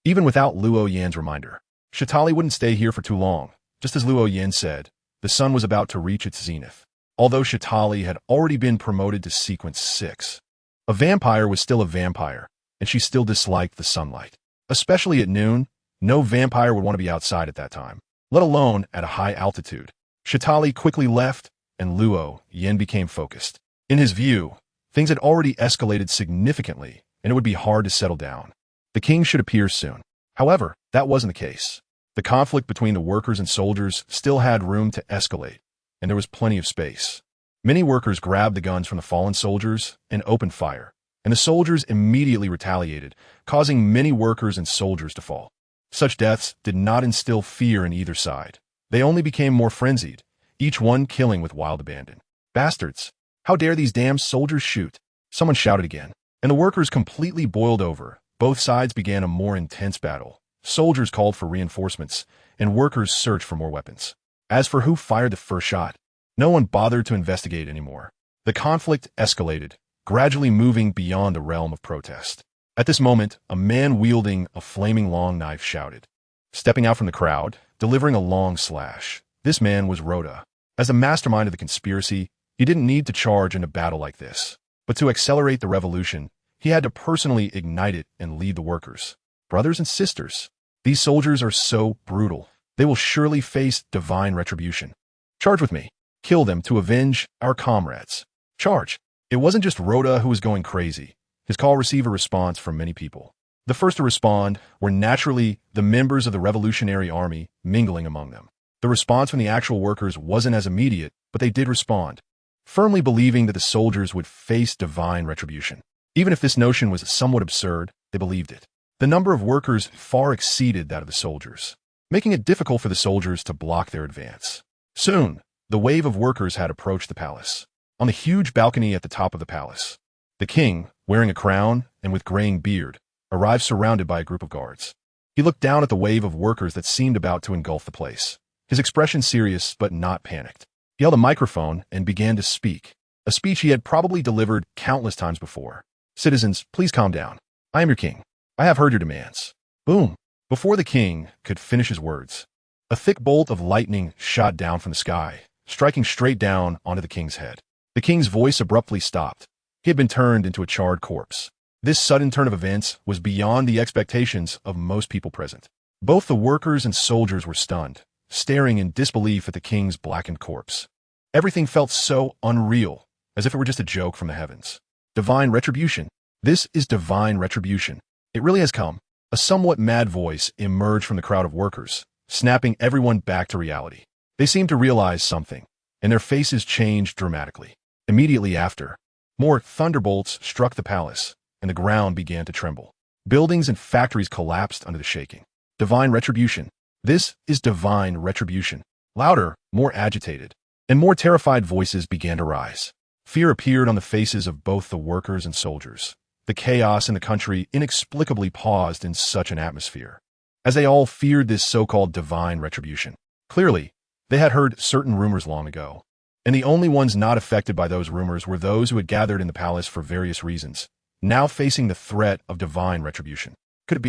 A: Even without Luo Yin's reminder, Shatali wouldn't stay here for too long. Just as Luo Yin said, the sun was about to reach its zenith. Although Shatali had already been promoted to sequence 6, a vampire was still a vampire, and she still disliked the sunlight. Especially at noon, no vampire would want to be outside at that time, let alone at a high altitude. Shatali quickly left, and Luo Yin became focused. In his view, things had already escalated significantly, and it would be hard to settle down. The king should appear soon. However, that wasn't the case. The conflict between the workers and soldiers still had room to escalate, and there was plenty of space. Many workers grabbed the guns from the fallen soldiers and opened fire, and the soldiers immediately retaliated, causing many workers and soldiers to fall. Such deaths did not instill fear in either side. They only became more frenzied, each one killing with wild abandon. "Bastards! How dare these damn soldiers shoot?" Someone shouted again, and the workers completely boiled over. Both sides began a more intense battle. Soldiers called for reinforcements, and workers searched for more weapons. As for who fired the first shot, no one bothered to investigate anymore. The conflict escalated, gradually moving beyond the realm of protest. At this moment, a man wielding a flaming long knife shouted, stepping out from the crowd, delivering a long slash. This man was Rhoda. As the mastermind of the conspiracy, he didn't need to charge in a battle like this. But to accelerate the revolution, he had to personally ignite it and lead the workers. Brothers and sisters, these soldiers are so brutal. They will surely face divine retribution. Charge with me. Kill them to avenge our comrades. Charge. It wasn't just Rhoda who was going crazy. His call received a response from many people. The first to respond were naturally the members of the Revolutionary Army mingling among them. The response from the actual workers wasn't as immediate, but they did respond, firmly believing that the soldiers would face divine retribution. Even if this notion was somewhat absurd, they believed it. The number of workers far exceeded that of the soldiers, making it difficult for the soldiers to block their advance. Soon, the wave of workers had approached the palace. On the huge balcony at the top of the palace, the king, wearing a crown and with graying beard, arrived surrounded by a group of guards. He looked down at the wave of workers that seemed about to engulf the place, his expression serious but not panicked. He held a microphone and began to speak, a speech he had probably delivered countless times before. "Citizens, please calm down. I am your king. I have heard your demands." Boom! Before the king could finish his words, a thick bolt of lightning shot down from the sky, striking straight down onto the king's head. The king's voice abruptly stopped. He had been turned into a charred corpse. This sudden turn of events was beyond the expectations of most people present. Both the workers and soldiers were stunned, staring in disbelief at the king's blackened corpse. Everything felt so unreal, as if it were just a joke from the heavens. Divine retribution. This is divine retribution. It really has come. A somewhat mad voice emerged from the crowd of workers, snapping everyone back to reality. They seemed to realize something, and their faces changed dramatically. Immediately after, more thunderbolts struck the palace, and the ground began to tremble. Buildings and factories collapsed under the shaking. Divine retribution. This is divine retribution. Louder, more agitated, and more terrified voices began to rise. Fear appeared on the faces of both the workers and soldiers. The chaos in the country inexplicably paused in such an atmosphere, as they all feared this so-called divine retribution. Clearly, they had heard certain rumors long ago, and the only ones not affected by those rumors were those who had gathered in the palace for various reasons, now facing the threat of divine retribution. Could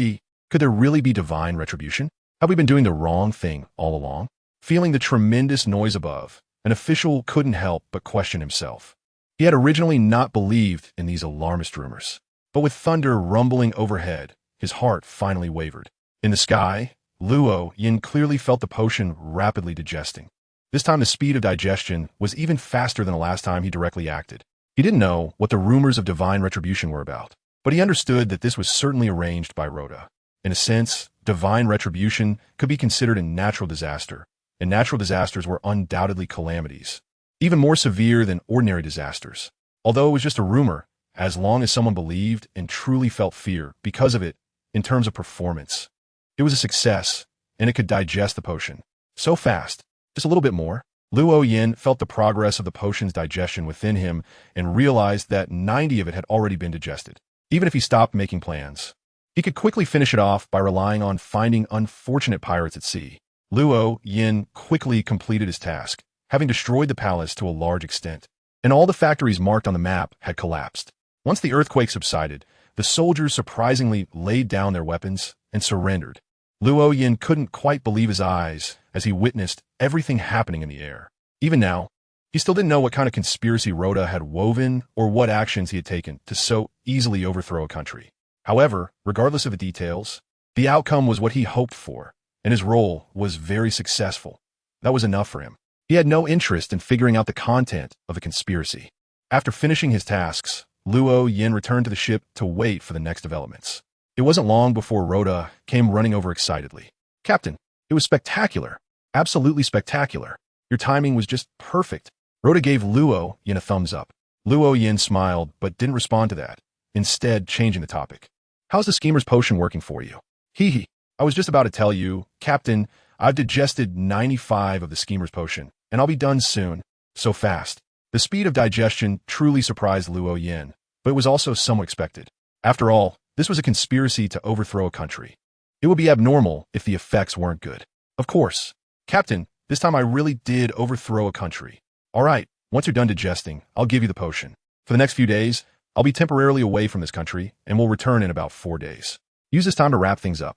A: there really be divine retribution? Have we been doing the wrong thing all along? Feeling the tremendous noise above, an official couldn't help but question himself. He had originally not believed in these alarmist rumors, but with thunder rumbling overhead, his heart finally wavered. In the sky, Luo Yin clearly felt the potion rapidly digesting. This time the speed of digestion was even faster than the last time he directly acted. He didn't know what the rumors of divine retribution were about, but he understood that this was certainly arranged by Rhoda. In a sense, divine retribution could be considered a natural disaster, and natural disasters were undoubtedly calamities, even more severe than ordinary disasters. Although it was just a rumor, as long as someone believed and truly felt fear because of it, in terms of performance, it was a success, and it could digest the potion. So fast, just a little bit more. Luo Yin felt the progress of the potion's digestion within him and realized that 90 of it had already been digested. Even if he stopped making plans, he could quickly finish it off by relying on finding unfortunate pirates at sea. Luo Yin quickly completed his task, having destroyed the palace to a large extent, and all the factories marked on the map had collapsed. Once the earthquake subsided, the soldiers surprisingly laid down their weapons and surrendered. Luo Yin couldn't quite believe his eyes as he witnessed everything happening in the air. Even now, he still didn't know what kind of conspiracy Rhoda had woven or what actions he had taken to so easily overthrow a country. However, regardless of the details, the outcome was what he hoped for, and his role was very successful. That was enough for him. He had no interest in figuring out the content of the conspiracy. After finishing his tasks, Luo Yin returned to the ship to wait for the next developments. It wasn't long before Rhoda came running over excitedly. "Captain, it was spectacular. Absolutely spectacular. Your timing was just perfect." Rhoda gave Luo Yin a thumbs up. Luo Yin smiled but didn't respond to that, instead changing the topic. "How's the schemer's potion working for you?" "Hee. I was just about to tell you, Captain, I've digested 95 of the schemer's potion, and I'll be done soon." So fast. The speed of digestion truly surprised Luo Yin, but it was also somewhat expected. After all, this was a conspiracy to overthrow a country. It would be abnormal if the effects weren't good. "Of course. Captain, this time I really did overthrow a country." "All right, once you're done digesting, I'll give you the potion. For the next few days, I'll be temporarily away from this country, and will return in about 4 days. Use this time to wrap things up."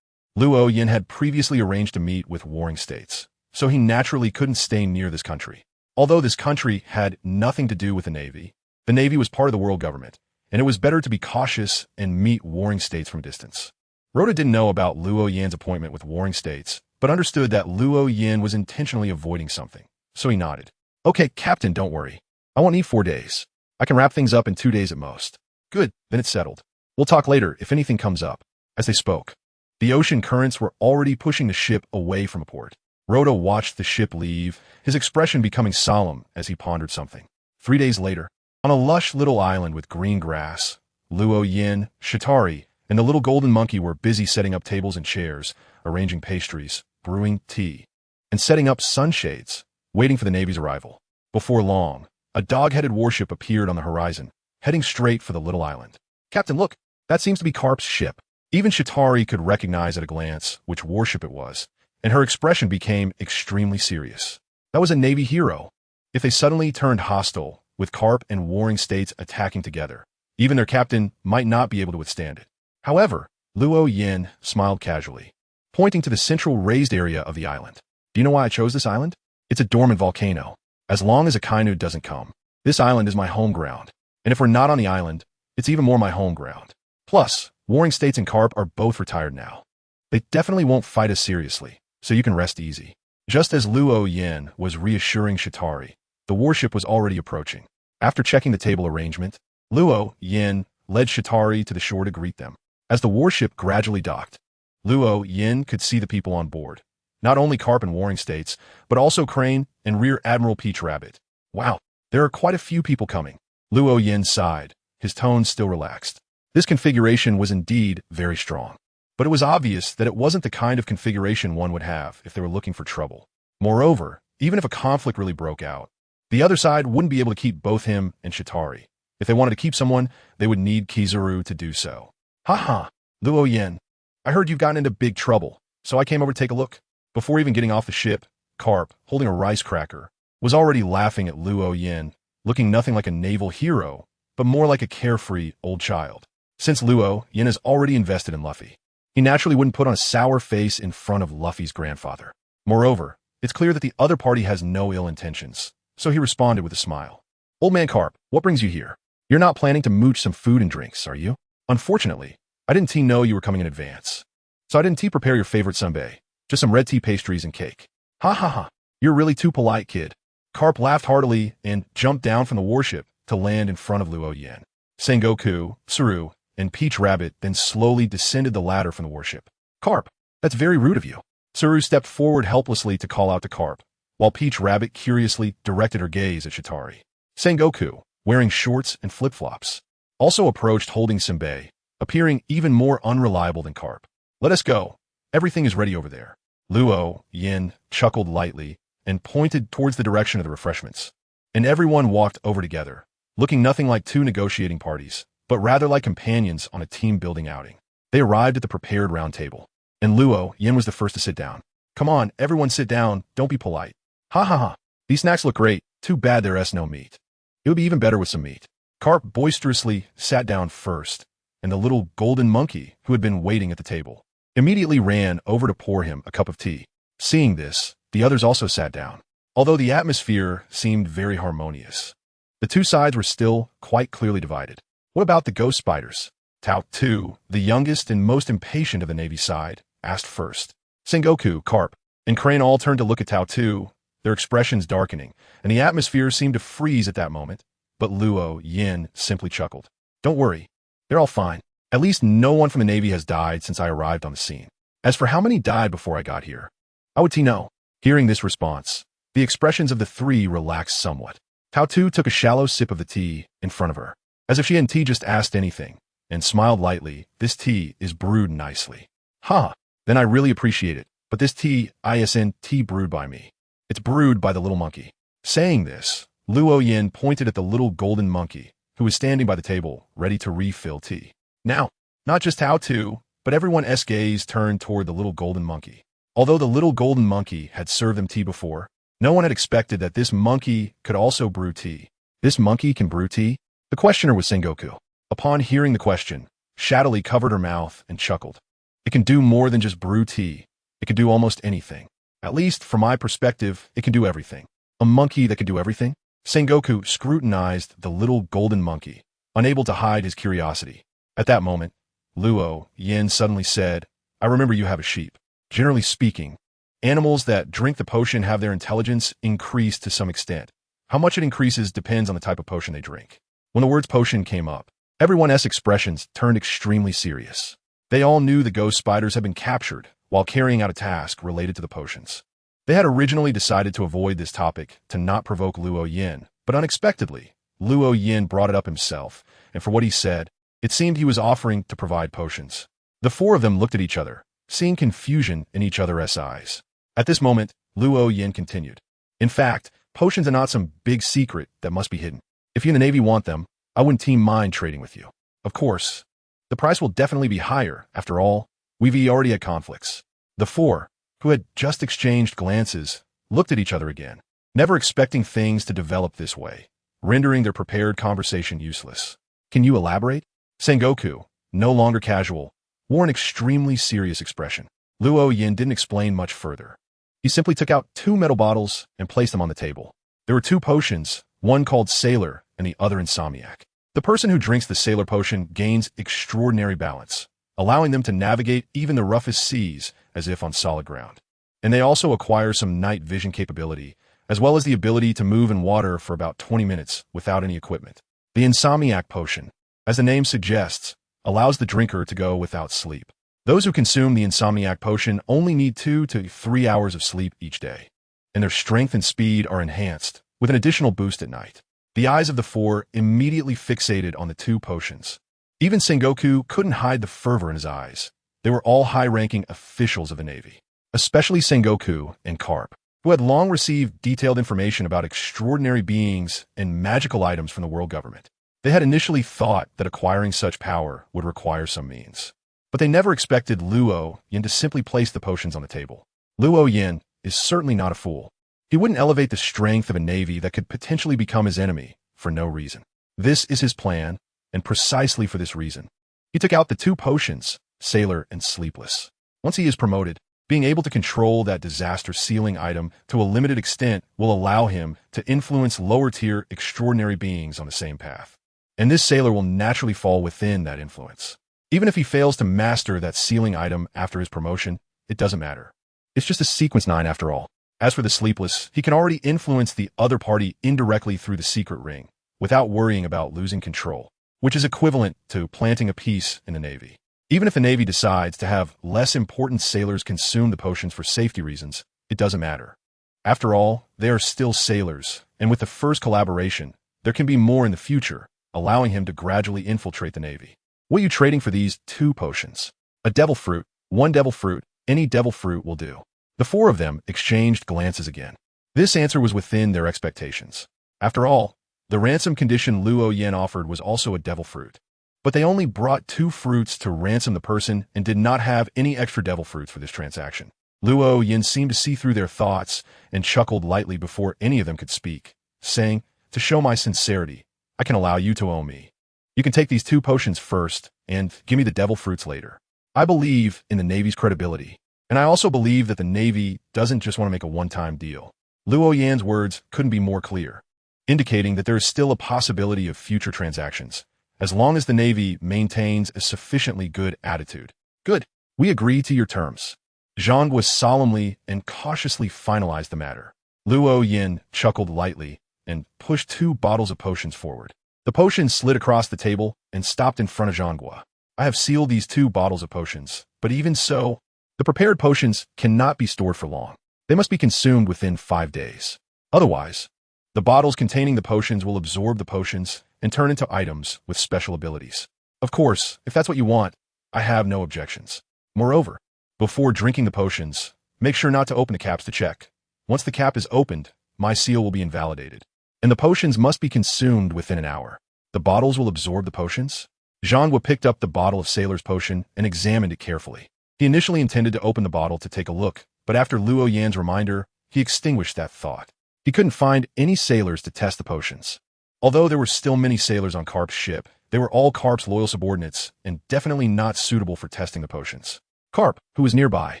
A: Luo Yin had previously arranged to meet with warring states, so he naturally couldn't stay near this country. Although this country had nothing to do with the Navy was part of the world government, and it was better to be cautious and meet warring states from a distance. Rhoda didn't know about Luo Yin's appointment with warring states, but understood that Luo Yin was intentionally avoiding something, so he nodded. "Okay, Captain, don't worry. I won't need 4 days. I can wrap things up in 2 days at most." "Good, then it's settled. We'll talk later if anything comes up." As they spoke, the ocean currents were already pushing the ship away from a port. Rhoda watched the ship leave, his expression becoming solemn as he pondered something. 3 days later, on a lush little island with green grass, Luo Yin, Shatari, and the little golden monkey were busy setting up tables and chairs, arranging pastries, brewing tea, and setting up sunshades, waiting for the Navy's arrival. Before long, a dog-headed warship appeared on the horizon, heading straight for the little island. "Captain, look, that seems to be Karp's ship." Even Shatari could recognize at a glance which warship it was, and her expression became extremely serious. That was a Navy hero. If they suddenly turned hostile, with Karp and warring states attacking together, even their captain might not be able to withstand it. However, Luo Yin smiled casually, pointing to the central raised area of the island. "Do you know why I chose this island? It's a dormant volcano. As long as Akainu doesn't come, this island is my home ground. And if we're not on the island, it's even more my home ground. Plus, warring states and Karp are both retired now. They definitely won't fight us seriously, so you can rest easy." Just as Luo Yin was reassuring Shatari, the warship was already approaching. After checking the table arrangement, Luo Yin led Shatari to the shore to greet them. As the warship gradually docked, Luo Yin could see the people on board. Not only Karp and warring states, but also Crane and Rear Admiral Peach Rabbit. "Wow, there are quite a few people coming." Luo Yin sighed, his tone still relaxed. This configuration was indeed very strong. But it was obvious that it wasn't the kind of configuration one would have if they were looking for trouble. Moreover, even if a conflict really broke out, the other side wouldn't be able to keep both him and Shatari. If they wanted to keep someone, they would need Kizaru to do so. "Ha, Luo Yin, I heard you've gotten into big trouble, so I came over to take a look." Before even getting off the ship, Karp, holding a rice cracker, was already laughing at Luo Yin, looking nothing like a naval hero, but more like a carefree old child. Since Luo Yin is already invested in Luffy, he naturally wouldn't put on a sour face in front of Luffy's grandfather. Moreover, it's clear that the other party has no ill intentions, so he responded with a smile. "Old man Karp, what brings you here? You're not planning to mooch some food and drinks, are you?" "Unfortunately, I didn't know you were coming in advance, so I didn't prepare your favorite sunbae, just some red tea pastries and cake." Ha, you're really too polite, kid." Karp laughed heartily and jumped down from the warship to land in front of Luo Yin. Sengoku, Saru, and Peach Rabbit then slowly descended the ladder from the warship. "Karp, that's very rude of you." Saru stepped forward helplessly to call out to Karp, while Peach Rabbit curiously directed her gaze at Shatari. Sengoku, wearing shorts and flip-flops, also approached holding senbei, appearing even more unreliable than Karp. "Let us go. Everything is ready over there." Luo Yin chuckled lightly and pointed towards the direction of the refreshments, and everyone walked over together, looking nothing like two negotiating parties, but rather like companions on a team-building outing. They arrived at the prepared round table, and Luo Yin was the first to sit down. "Come on, everyone sit down, don't be polite." Ha, these snacks look great, too bad there's no meat. It would be even better with some meat." Karp boisterously sat down first, and the little golden monkey, who had been waiting at the table, immediately ran over to pour him a cup of tea. Seeing this, the others also sat down, although the atmosphere seemed very harmonious. The two sides were still quite clearly divided. "What about the ghost spiders?" Tao 2, the youngest and most impatient of the Navy side, asked first. Sengoku, Karp, and Crane all turned to look at Tao 2, their expressions darkening, and the atmosphere seemed to freeze at that moment, but Luo Yin simply chuckled. "Don't worry, they're all fine. At least no one from the Navy has died since I arrived on the scene. As for how many died before I got here, how would he know?" Hearing this response, the expressions of the three relaxed somewhat. Tao 2 took a shallow sip of the tea in front of her, as if she hadn't just asked anything, and smiled lightly. "This tea is brewed nicely." "Ha, then I really appreciate it, but this tea isn't tea brewed by me. It's brewed by the little monkey." Saying this, Luo Yin pointed at the little golden monkey, who was standing by the table, ready to refill tea. Now, not just Tao 2, but everyone's gaze turned toward the little golden monkey. Although the little golden monkey had served them tea before, no one had expected that this monkey could also brew tea. "This monkey can brew tea?" The questioner was Sengoku. Upon hearing the question, Shadowy covered her mouth and chuckled. "It can do more than just brew tea. It can do almost anything. At least, from my perspective, it can do everything." "A monkey that can do everything?" Sengoku scrutinized the little golden monkey, unable to hide his curiosity. At that moment, Luo Yin suddenly said, "I remember you have a sheep. Generally speaking, animals that drink the potion have their intelligence increased to some extent. How much it increases depends on the type of potion they drink." When the words potion came up, everyone's expressions turned extremely serious. They all knew the ghost spiders had been captured while carrying out a task related to the potions. They had originally decided to avoid this topic to not provoke Luo Yin, but unexpectedly, Luo Yin brought it up himself, and for what he said, it seemed he was offering to provide potions. The four of them looked at each other, seeing confusion in each other's eyes. At this moment, Luo Yin continued. In fact, potions are not some big secret that must be hidden. If you and the Navy want them, I wouldn't mind trading with you. Of course, the price will definitely be higher. After all, we've already had conflicts. The four, who had just exchanged glances, looked at each other again, never expecting things to develop this way, rendering their prepared conversation useless. Can you elaborate? Sengoku, no longer casual, wore an extremely serious expression. Luo Yin didn't explain much further. He simply took out 2 metal bottles and placed them on the table. There were 2 potions, one called Sailor and the other Insomniac. The person who drinks the Sailor potion gains extraordinary balance, allowing them to navigate even the roughest seas as if on solid ground. And they also acquire some night vision capability, as well as the ability to move in water for about 20 minutes without any equipment. The Insomniac potion, as the name suggests, allows the drinker to go without sleep. Those who consume the Insomniac potion only need 2 to 3 hours of sleep each day, and their strength and speed are enhanced with an additional boost at night. The eyes of the four immediately fixated on the 2 potions. Even Sengoku couldn't hide the fervor in his eyes. They were all high-ranking officials of the Navy, especially Sengoku and Carp, who had long received detailed information about extraordinary beings and magical items from the world government. They had initially thought that acquiring such power would require some means, but they never expected Luo Yin to simply place the potions on the table. Luo Yin is certainly not a fool. He wouldn't elevate the strength of a navy that could potentially become his enemy for no reason. This is his plan, and precisely for this reason, he took out the 2 potions, Sailor and Sleepless. Once he is promoted, being able to control that disaster ceiling item to a limited extent will allow him to influence lower-tier extraordinary beings on the same path. And this Sailor will naturally fall within that influence. Even if he fails to master that ceiling item after his promotion, it doesn't matter. It's just a sequence 9 after all. As for the Sleepless, he can already influence the other party indirectly through the secret ring, without worrying about losing control, which is equivalent to planting a piece in the Navy. Even if the Navy decides to have less important sailors consume the potions for safety reasons, it doesn't matter. After all, they are still sailors, and with the first collaboration, there can be more in the future, allowing him to gradually infiltrate the Navy. What are you trading for these 2 potions? A devil fruit, 1 devil fruit, any devil fruit will do. The 4 of them exchanged glances again. This answer was within their expectations. After all, the ransom condition Luo Yin offered was also a devil fruit. But they only brought 2 fruits to ransom the person and did not have any extra devil fruits for this transaction. Luo Yin seemed to see through their thoughts and chuckled lightly before any of them could speak, saying, "To show my sincerity, I can allow you to owe me. You can take these 2 potions first and give me the devil fruits later. I believe in the Navy's credibility, and I also believe that the Navy doesn't just want to make a one-time deal." Luo Yan's words couldn't be more clear, indicating that there is still a possibility of future transactions, as long as the Navy maintains a sufficiently good attitude. "Good. We agree to your terms." Zhang was solemnly and cautiously finalized the matter. Luo Yin chuckled lightly and pushed 2 bottles of potions forward. The potions slid across the table and stopped in front of Zhanghua. "I have sealed these 2 bottles of potions, but even so, the prepared potions cannot be stored for long. They must be consumed within 5 days. Otherwise, the bottles containing the potions will absorb the potions and turn into items with special abilities. Of course, if that's what you want, I have no objections. Moreover, before drinking the potions, make sure not to open the caps to check. Once the cap is opened, my seal will be invalidated, and the potions must be consumed within an hour. The bottles will absorb the potions." Zhanghua picked up the bottle of Sailor's potion and examined it carefully. He initially intended to open the bottle to take a look, but after Luo Yan's reminder, he extinguished that thought. He couldn't find any sailors to test the potions. Although there were still many sailors on Carp's ship, they were all Carp's loyal subordinates and definitely not suitable for testing the potions. Carp, who was nearby,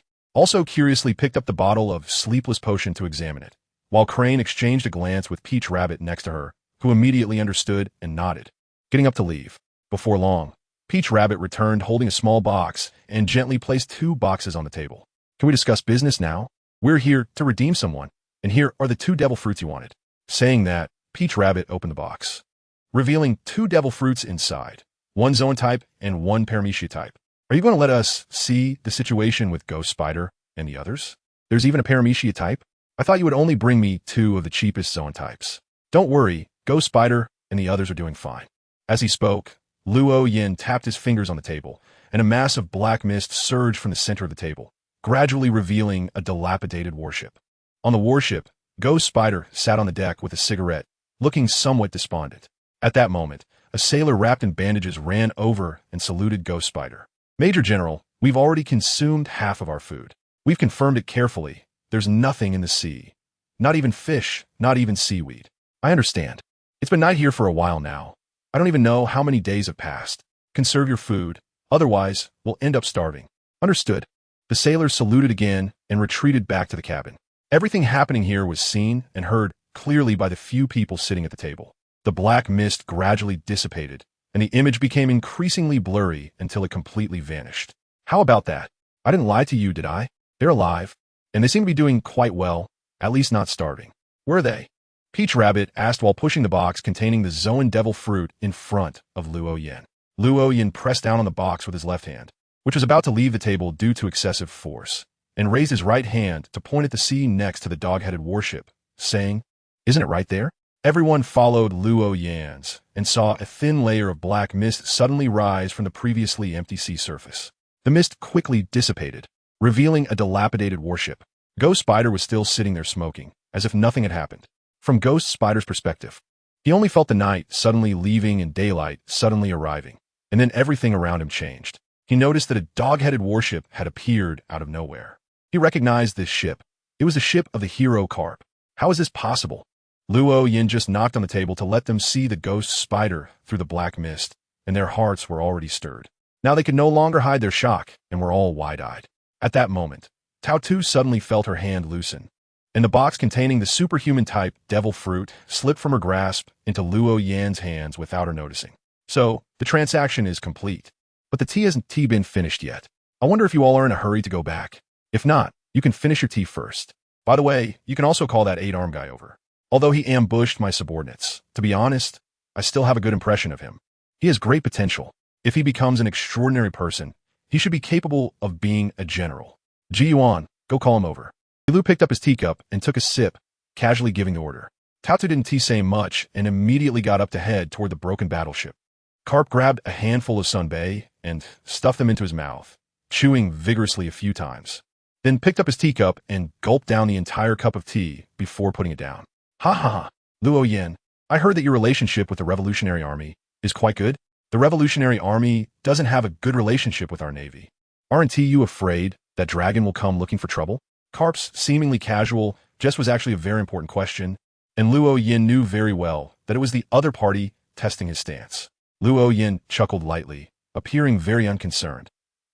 A: also curiously picked up the bottle of Sleepless potion to examine it, while Crane exchanged a glance with Peach Rabbit next to her, who immediately understood and nodded, getting up to leave. Before long, Peach Rabbit returned holding a small box and gently placed 2 boxes on the table. "Can we discuss business now? We're here to redeem someone, and here are the 2 devil fruits you wanted." Saying that, Peach Rabbit opened the box, revealing 2 devil fruits inside, 1 Zoan type and 1 Paramecia type. Are you going to let us see the situation with Ghost Spider and the others? There's even a paramecia type? I thought you would only bring me 2 of the cheapest zone types. Don't worry, Ghost Spider and the others are doing fine. As he spoke, Luo Yin tapped his fingers on the table, and a mass of black mist surged from the center of the table, gradually revealing a dilapidated warship. On the warship, Ghost Spider sat on the deck with a cigarette, looking somewhat despondent. At that moment, a sailor wrapped in bandages ran over and saluted Ghost Spider. Major General, we've already consumed half of our food. We've confirmed it carefully. There's nothing in the sea. Not even fish, not even seaweed. I understand. It's been night here for a while now. I don't even know how many days have passed. Conserve your food. Otherwise, we'll end up starving. Understood. The sailors saluted again and retreated back to the cabin. Everything happening here was seen and heard clearly by the few people sitting at the table. The black mist gradually dissipated, and the image became increasingly blurry until it completely vanished. How about that? I didn't lie to you, did I? They're alive, and they seem to be doing quite well, at least not starving. Where are they? Peach Rabbit asked while pushing the box containing the Zoan Devil fruit in front of Luo Yin. Luo Yin pressed down on the box with his left hand, which was about to leave the table due to excessive force, and raised his right hand to point at the sea next to the dog-headed warship, saying, "Isn't it right there?" Everyone followed Luo Yan's and saw a thin layer of black mist suddenly rise from the previously empty sea surface. The mist quickly dissipated, revealing a dilapidated warship. Ghost Spider was still sitting there smoking, as if nothing had happened. From Ghost Spider's perspective, he only felt the night suddenly leaving and daylight suddenly arriving, and then everything around him changed. He noticed that a dog-headed warship had appeared out of nowhere. He recognized this ship. It was the ship of the hero Carp. How is this possible? Luo Yin just knocked on the table to let them see the Ghost Spider through the black mist, and their hearts were already stirred. Now they could no longer hide their shock and were all wide-eyed. At that moment, Tao Tu suddenly felt her hand loosen, and the box containing the superhuman-type devil fruit slipped from her grasp into Luo Yan's hands without her noticing. So, the transaction is complete. But the tea hasn't been finished yet. I wonder if you all are in a hurry to go back. If not, you can finish your tea first. By the way, you can also call that 8-arm guy over. Although he ambushed my subordinates, to be honest, I still have a good impression of him. He has great potential. If he becomes an extraordinary person, he should be capable of being a general. Ji Yuan, go call him over. Lu picked up his teacup and took a sip, casually giving the order. Tao Tu didn't say much and immediately got up to head toward the broken battleship. Carp grabbed a handful of sunbae and stuffed them into his mouth, chewing vigorously a few times, then picked up his teacup and gulped down the entire cup of tea before putting it down. Ha ha ha, Luo Yin, I heard that your relationship with the Revolutionary Army is quite good. The Revolutionary Army doesn't have a good relationship with our Navy. Aren't you afraid that Dragon will come looking for trouble? Carp's seemingly casual just was actually a very important question, and Luo Yin knew very well that it was the other party testing his stance. Luo Yin chuckled lightly, appearing very unconcerned.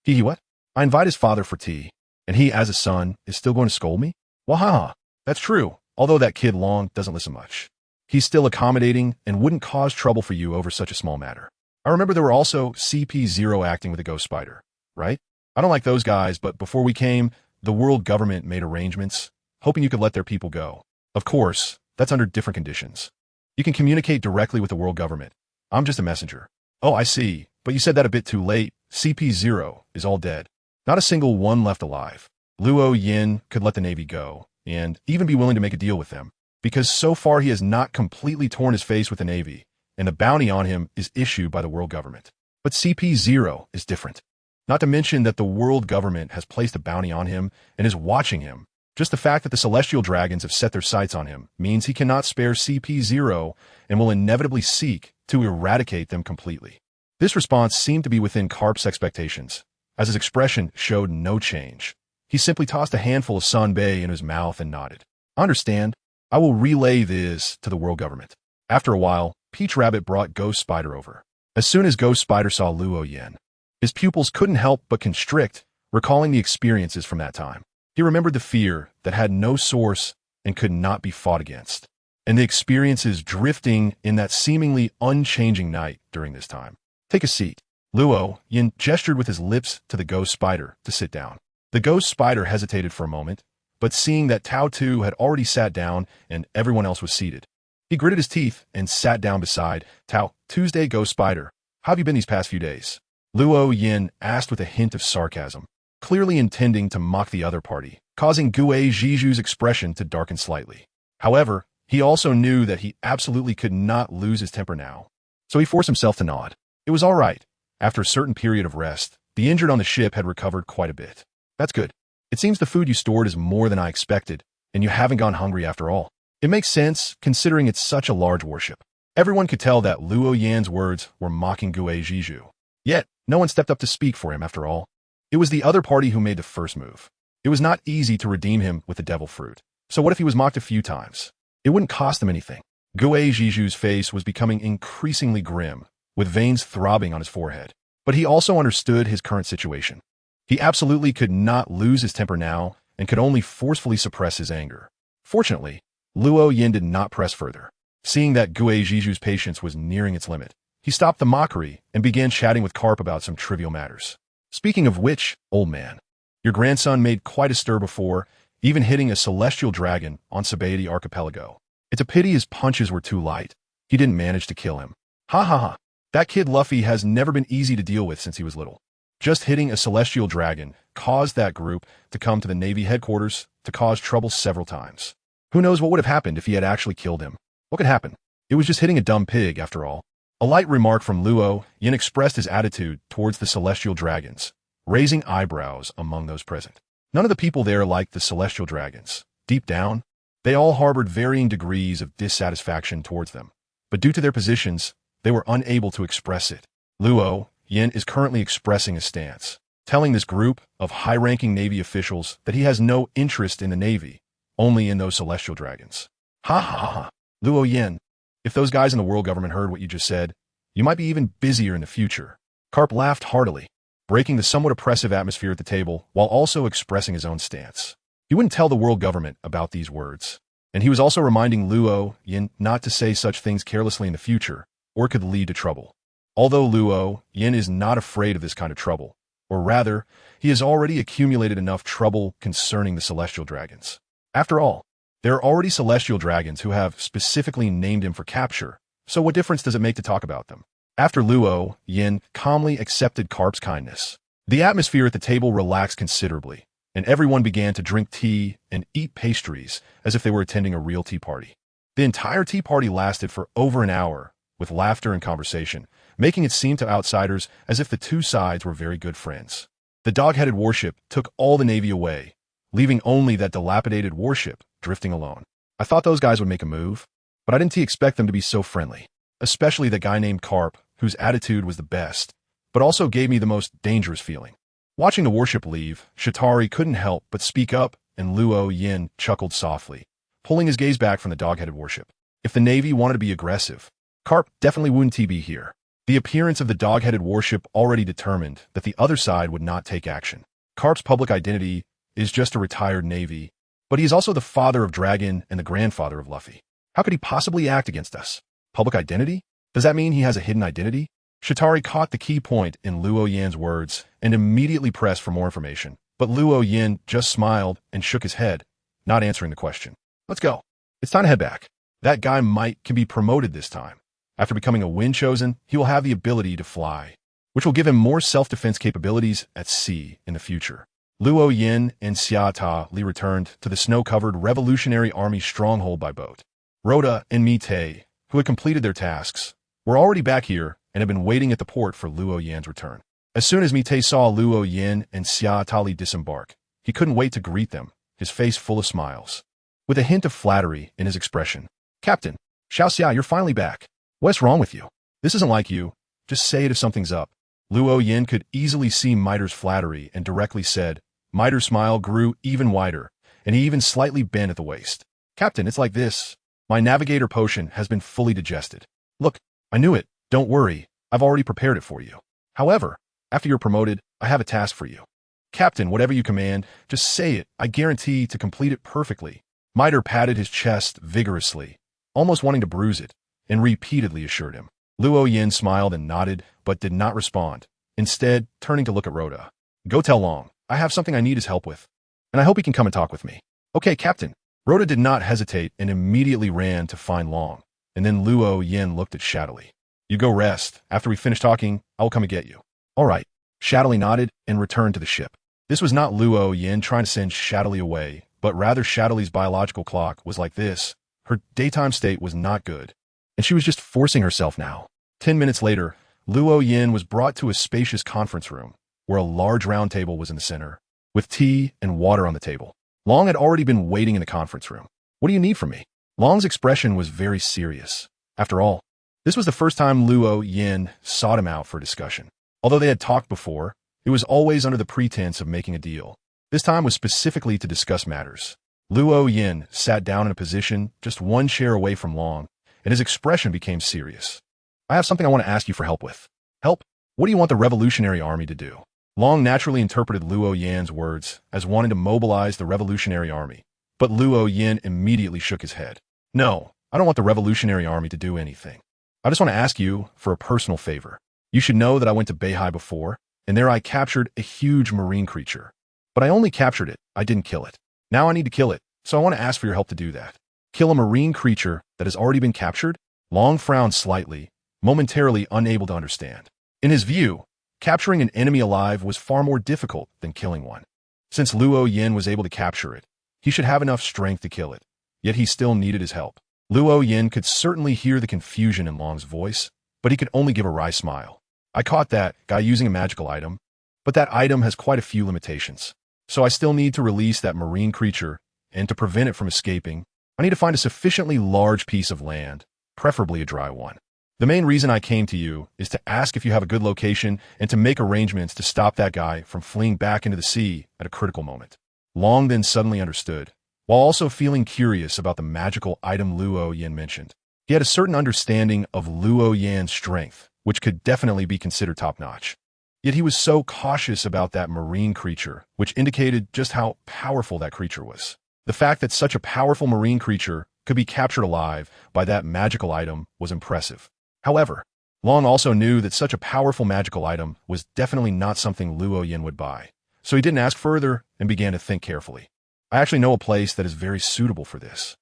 A: He what? I invite his father for tea, and he, as a son, is still going to scold me? Wahaha, that's true. Although that kid Long doesn't listen much. He's still accommodating and wouldn't cause trouble for you over such a small matter. I remember there were also CP0 acting with a Ghost Spider, right? I don't like those guys, but before we came, the world government made arrangements, hoping you could let their people go. Of course, that's under different conditions. You can communicate directly with the world government. I'm just a messenger. Oh, I see, but you said that a bit too late. CP0 is all dead. Not a single one left alive. Luo Yin could let the Navy go, and even be willing to make a deal with them, because so far he has not completely torn his face with the Navy, and the bounty on him is issued by the world government. But CP0 is different. Not to mention that the world government has placed a bounty on him and is watching him. Just the fact that the celestial dragons have set their sights on him means he cannot spare CP0 and will inevitably seek to eradicate them completely. This response seemed to be within Carp's expectations, as his expression showed no change. He simply tossed a handful of sunbae in his mouth and nodded. I understand. I will relay this to the world government. After a while, Peach Rabbit brought Ghost Spider over. As soon as Ghost Spider saw Luo Yin, his pupils couldn't help but constrict, recalling the experiences from that time. He remembered the fear that had no source and could not be fought against, and the experiences drifting in that seemingly unchanging night during this time. Take a seat. Luo Yin gestured with his lips to the Ghost Spider to sit down. The Ghost Spider hesitated for a moment, but seeing that Tao Tu had already sat down and everyone else was seated, he gritted his teeth and sat down beside Tao. Tuesday, Ghost Spider. How have you been these past few days? Luo Yin asked with a hint of sarcasm, clearly intending to mock the other party, causing Gue Jiju's expression to darken slightly. However, he also knew that he absolutely could not lose his temper now. So he forced himself to nod. It was all right. After a certain period of rest, the injured on the ship had recovered quite a bit. That's good. It seems the food you stored is more than I expected, and you haven't gone hungry after all. It makes sense, considering it's such a large warship. Everyone could tell that Luo Yan's words were mocking Gue Jiju. Yet, no one stepped up to speak for him after all. It was the other party who made the first move. It was not easy to redeem him with the devil fruit. So what if he was mocked a few times? It wouldn't cost them anything. Gue Jiju's face was becoming increasingly grim, with veins throbbing on his forehead. But he also understood his current situation. He absolutely could not lose his temper now and could only forcefully suppress his anger. Fortunately, Luo Yin did not press further. Seeing that Gue Jiju's patience was nearing its limit, he stopped the mockery and began chatting with Karp about some trivial matters. Speaking of which, old man, your grandson made quite a stir before, even hitting a celestial dragon on Sabaody Archipelago. It's a pity his punches were too light. He didn't manage to kill him. Ha ha ha. That kid Luffy has never been easy to deal with since he was little. Just hitting a celestial dragon caused that group to come to the Navy headquarters to cause trouble several times. Who knows what would have happened if he had actually killed him? What could happen? It was just hitting a dumb pig, after all. A light remark from Luo Yin expressed his attitude towards the celestial dragons, raising eyebrows among those present. None of the people there liked the celestial dragons. Deep down, they all harbored varying degrees of dissatisfaction towards them, but due to their positions, they were unable to express it. Luo Yin is currently expressing a stance, telling this group of high-ranking Navy officials that he has no interest in the Navy, only in those celestial dragons. Ha ha ha. Luo Yin, if those guys in the world government heard what you just said, you might be even busier in the future. Karp laughed heartily, breaking the somewhat oppressive atmosphere at the table while also expressing his own stance. He wouldn't tell the world government about these words, and he was also reminding Luo Yin not to say such things carelessly in the future, or it could lead to trouble. Although Luo Yin is not afraid of this kind of trouble, or rather, he has already accumulated enough trouble concerning the celestial dragons. After all, there are already celestial dragons who have specifically named him for capture, so what difference does it make to talk about them? After Luo Yin calmly accepted Karp's kindness, the atmosphere at the table relaxed considerably, and everyone began to drink tea and eat pastries as if they were attending a real tea party. The entire tea party lasted for over an hour, with laughter and conversation, making it seem to outsiders as if the two sides were very good friends. The dog-headed warship took all the Navy away, leaving only that dilapidated warship drifting alone. I thought those guys would make a move, but I didn't expect them to be so friendly, especially the guy named Karp, whose attitude was the best, but also gave me the most dangerous feeling. Watching the warship leave, Shatari couldn't help but speak up, and Luo Yin chuckled softly, pulling his gaze back from the dog-headed warship. If the Navy wanted to be aggressive, Karp definitely wouldn't be here. The appearance of the dog-headed warship already determined that the other side would not take action. Karp's public identity is just a retired Navy, but he is also the father of Dragon and the grandfather of Luffy. How could he possibly act against us? Public identity? Does that mean he has a hidden identity? Shatari caught the key point in Luo Yan's words and immediately pressed for more information, but Luo Yin just smiled and shook his head, not answering the question. Let's go. It's time to head back. That guy can be promoted this time. After becoming a wind chosen, he will have the ability to fly, which will give him more self-defense capabilities at sea in the future. Luo Yin and Xia Ta Li returned to the snow-covered Revolutionary Army stronghold by boat. Rhoda and Mitei, who had completed their tasks, were already back here and had been waiting at the port for Luo Yan's return. As soon as Mitei saw Luo Yin and Xia Ta Li disembark, he couldn't wait to greet them, his face full of smiles, with a hint of flattery in his expression. Captain, Xiao Xia, you're finally back. What's wrong with you? This isn't like you. Just say it if something's up. Luo Yin could easily see Miter's flattery and directly said. Miter's smile grew even wider, and he even slightly bent at the waist. Captain, it's like this. My navigator potion has been fully digested. Look, I knew it. Don't worry. I've already prepared it for you. However, after you're promoted, I have a task for you. Captain, whatever you command, just say it. I guarantee to complete it perfectly. Miter patted his chest vigorously, almost wanting to bruise it, and repeatedly assured him. Luo Yin smiled and nodded, but did not respond, instead turning to look at Rhoda. Go tell Long. I have something I need his help with, and I hope he can come and talk with me. Okay, Captain. Rhoda did not hesitate and immediately ran to find Long, and then Luo Yin looked at shadowy. You go rest. After we finish talking, I will come and get you. All right. Shadowy nodded and returned to the ship. This was not Luo Yin trying to send Shadowy away, but rather Shadowy's biological clock was like this. Her daytime state was not good, and she was just forcing herself now. 10 minutes later, Luo Yin was brought to a spacious conference room, where a large round table was in the center, with tea and water on the table. Long had already been waiting in the conference room. What do you need from me? Long's expression was very serious. After all, this was the first time Luo Yin sought him out for a discussion. Although they had talked before, it was always under the pretense of making a deal. This time was specifically to discuss matters. Luo Yin sat down in a position just one chair away from Long, and his expression became serious. I have something I want to ask you for help with. Help? What do you want the Revolutionary Army to do? Long naturally interpreted Luo Yin's words as wanting to mobilize the Revolutionary Army, but Luo Yin immediately shook his head. No, I don't want the Revolutionary Army to do anything. I just want to ask you for a personal favor. You should know that I went to Beihai before, and there I captured a huge marine creature. But I only captured it, I didn't kill it. Now I need to kill it, so I want to ask for your help to do that. Kill a marine creature that has already been captured? Long frowned slightly, momentarily unable to understand. In his view, capturing an enemy alive was far more difficult than killing one. Since Luo Yin was able to capture it, he should have enough strength to kill it, yet he still needed his help. Luo Yin could certainly hear the confusion in Long's voice, but he could only give a wry smile. I caught that guy using a magical item, but that item has quite a few limitations. So I still need to release that marine creature, and to prevent it from escaping, I need to find a sufficiently large piece of land, preferably a dry one. The main reason I came to you is to ask if you have a good location and to make arrangements to stop that guy from fleeing back into the sea at a critical moment. Long then suddenly understood, while also feeling curious about the magical item Luo Yin mentioned. He had a certain understanding of Luo Yin's strength, which could definitely be considered top-notch. Yet he was so cautious about that marine creature, which indicated just how powerful that creature was. The fact that such a powerful marine creature could be captured alive by that magical item was impressive. However, Long also knew that such a powerful magical item was definitely not something Luo Yin would buy, so he didn't ask further and began to think carefully. I actually know a place that is very suitable for this.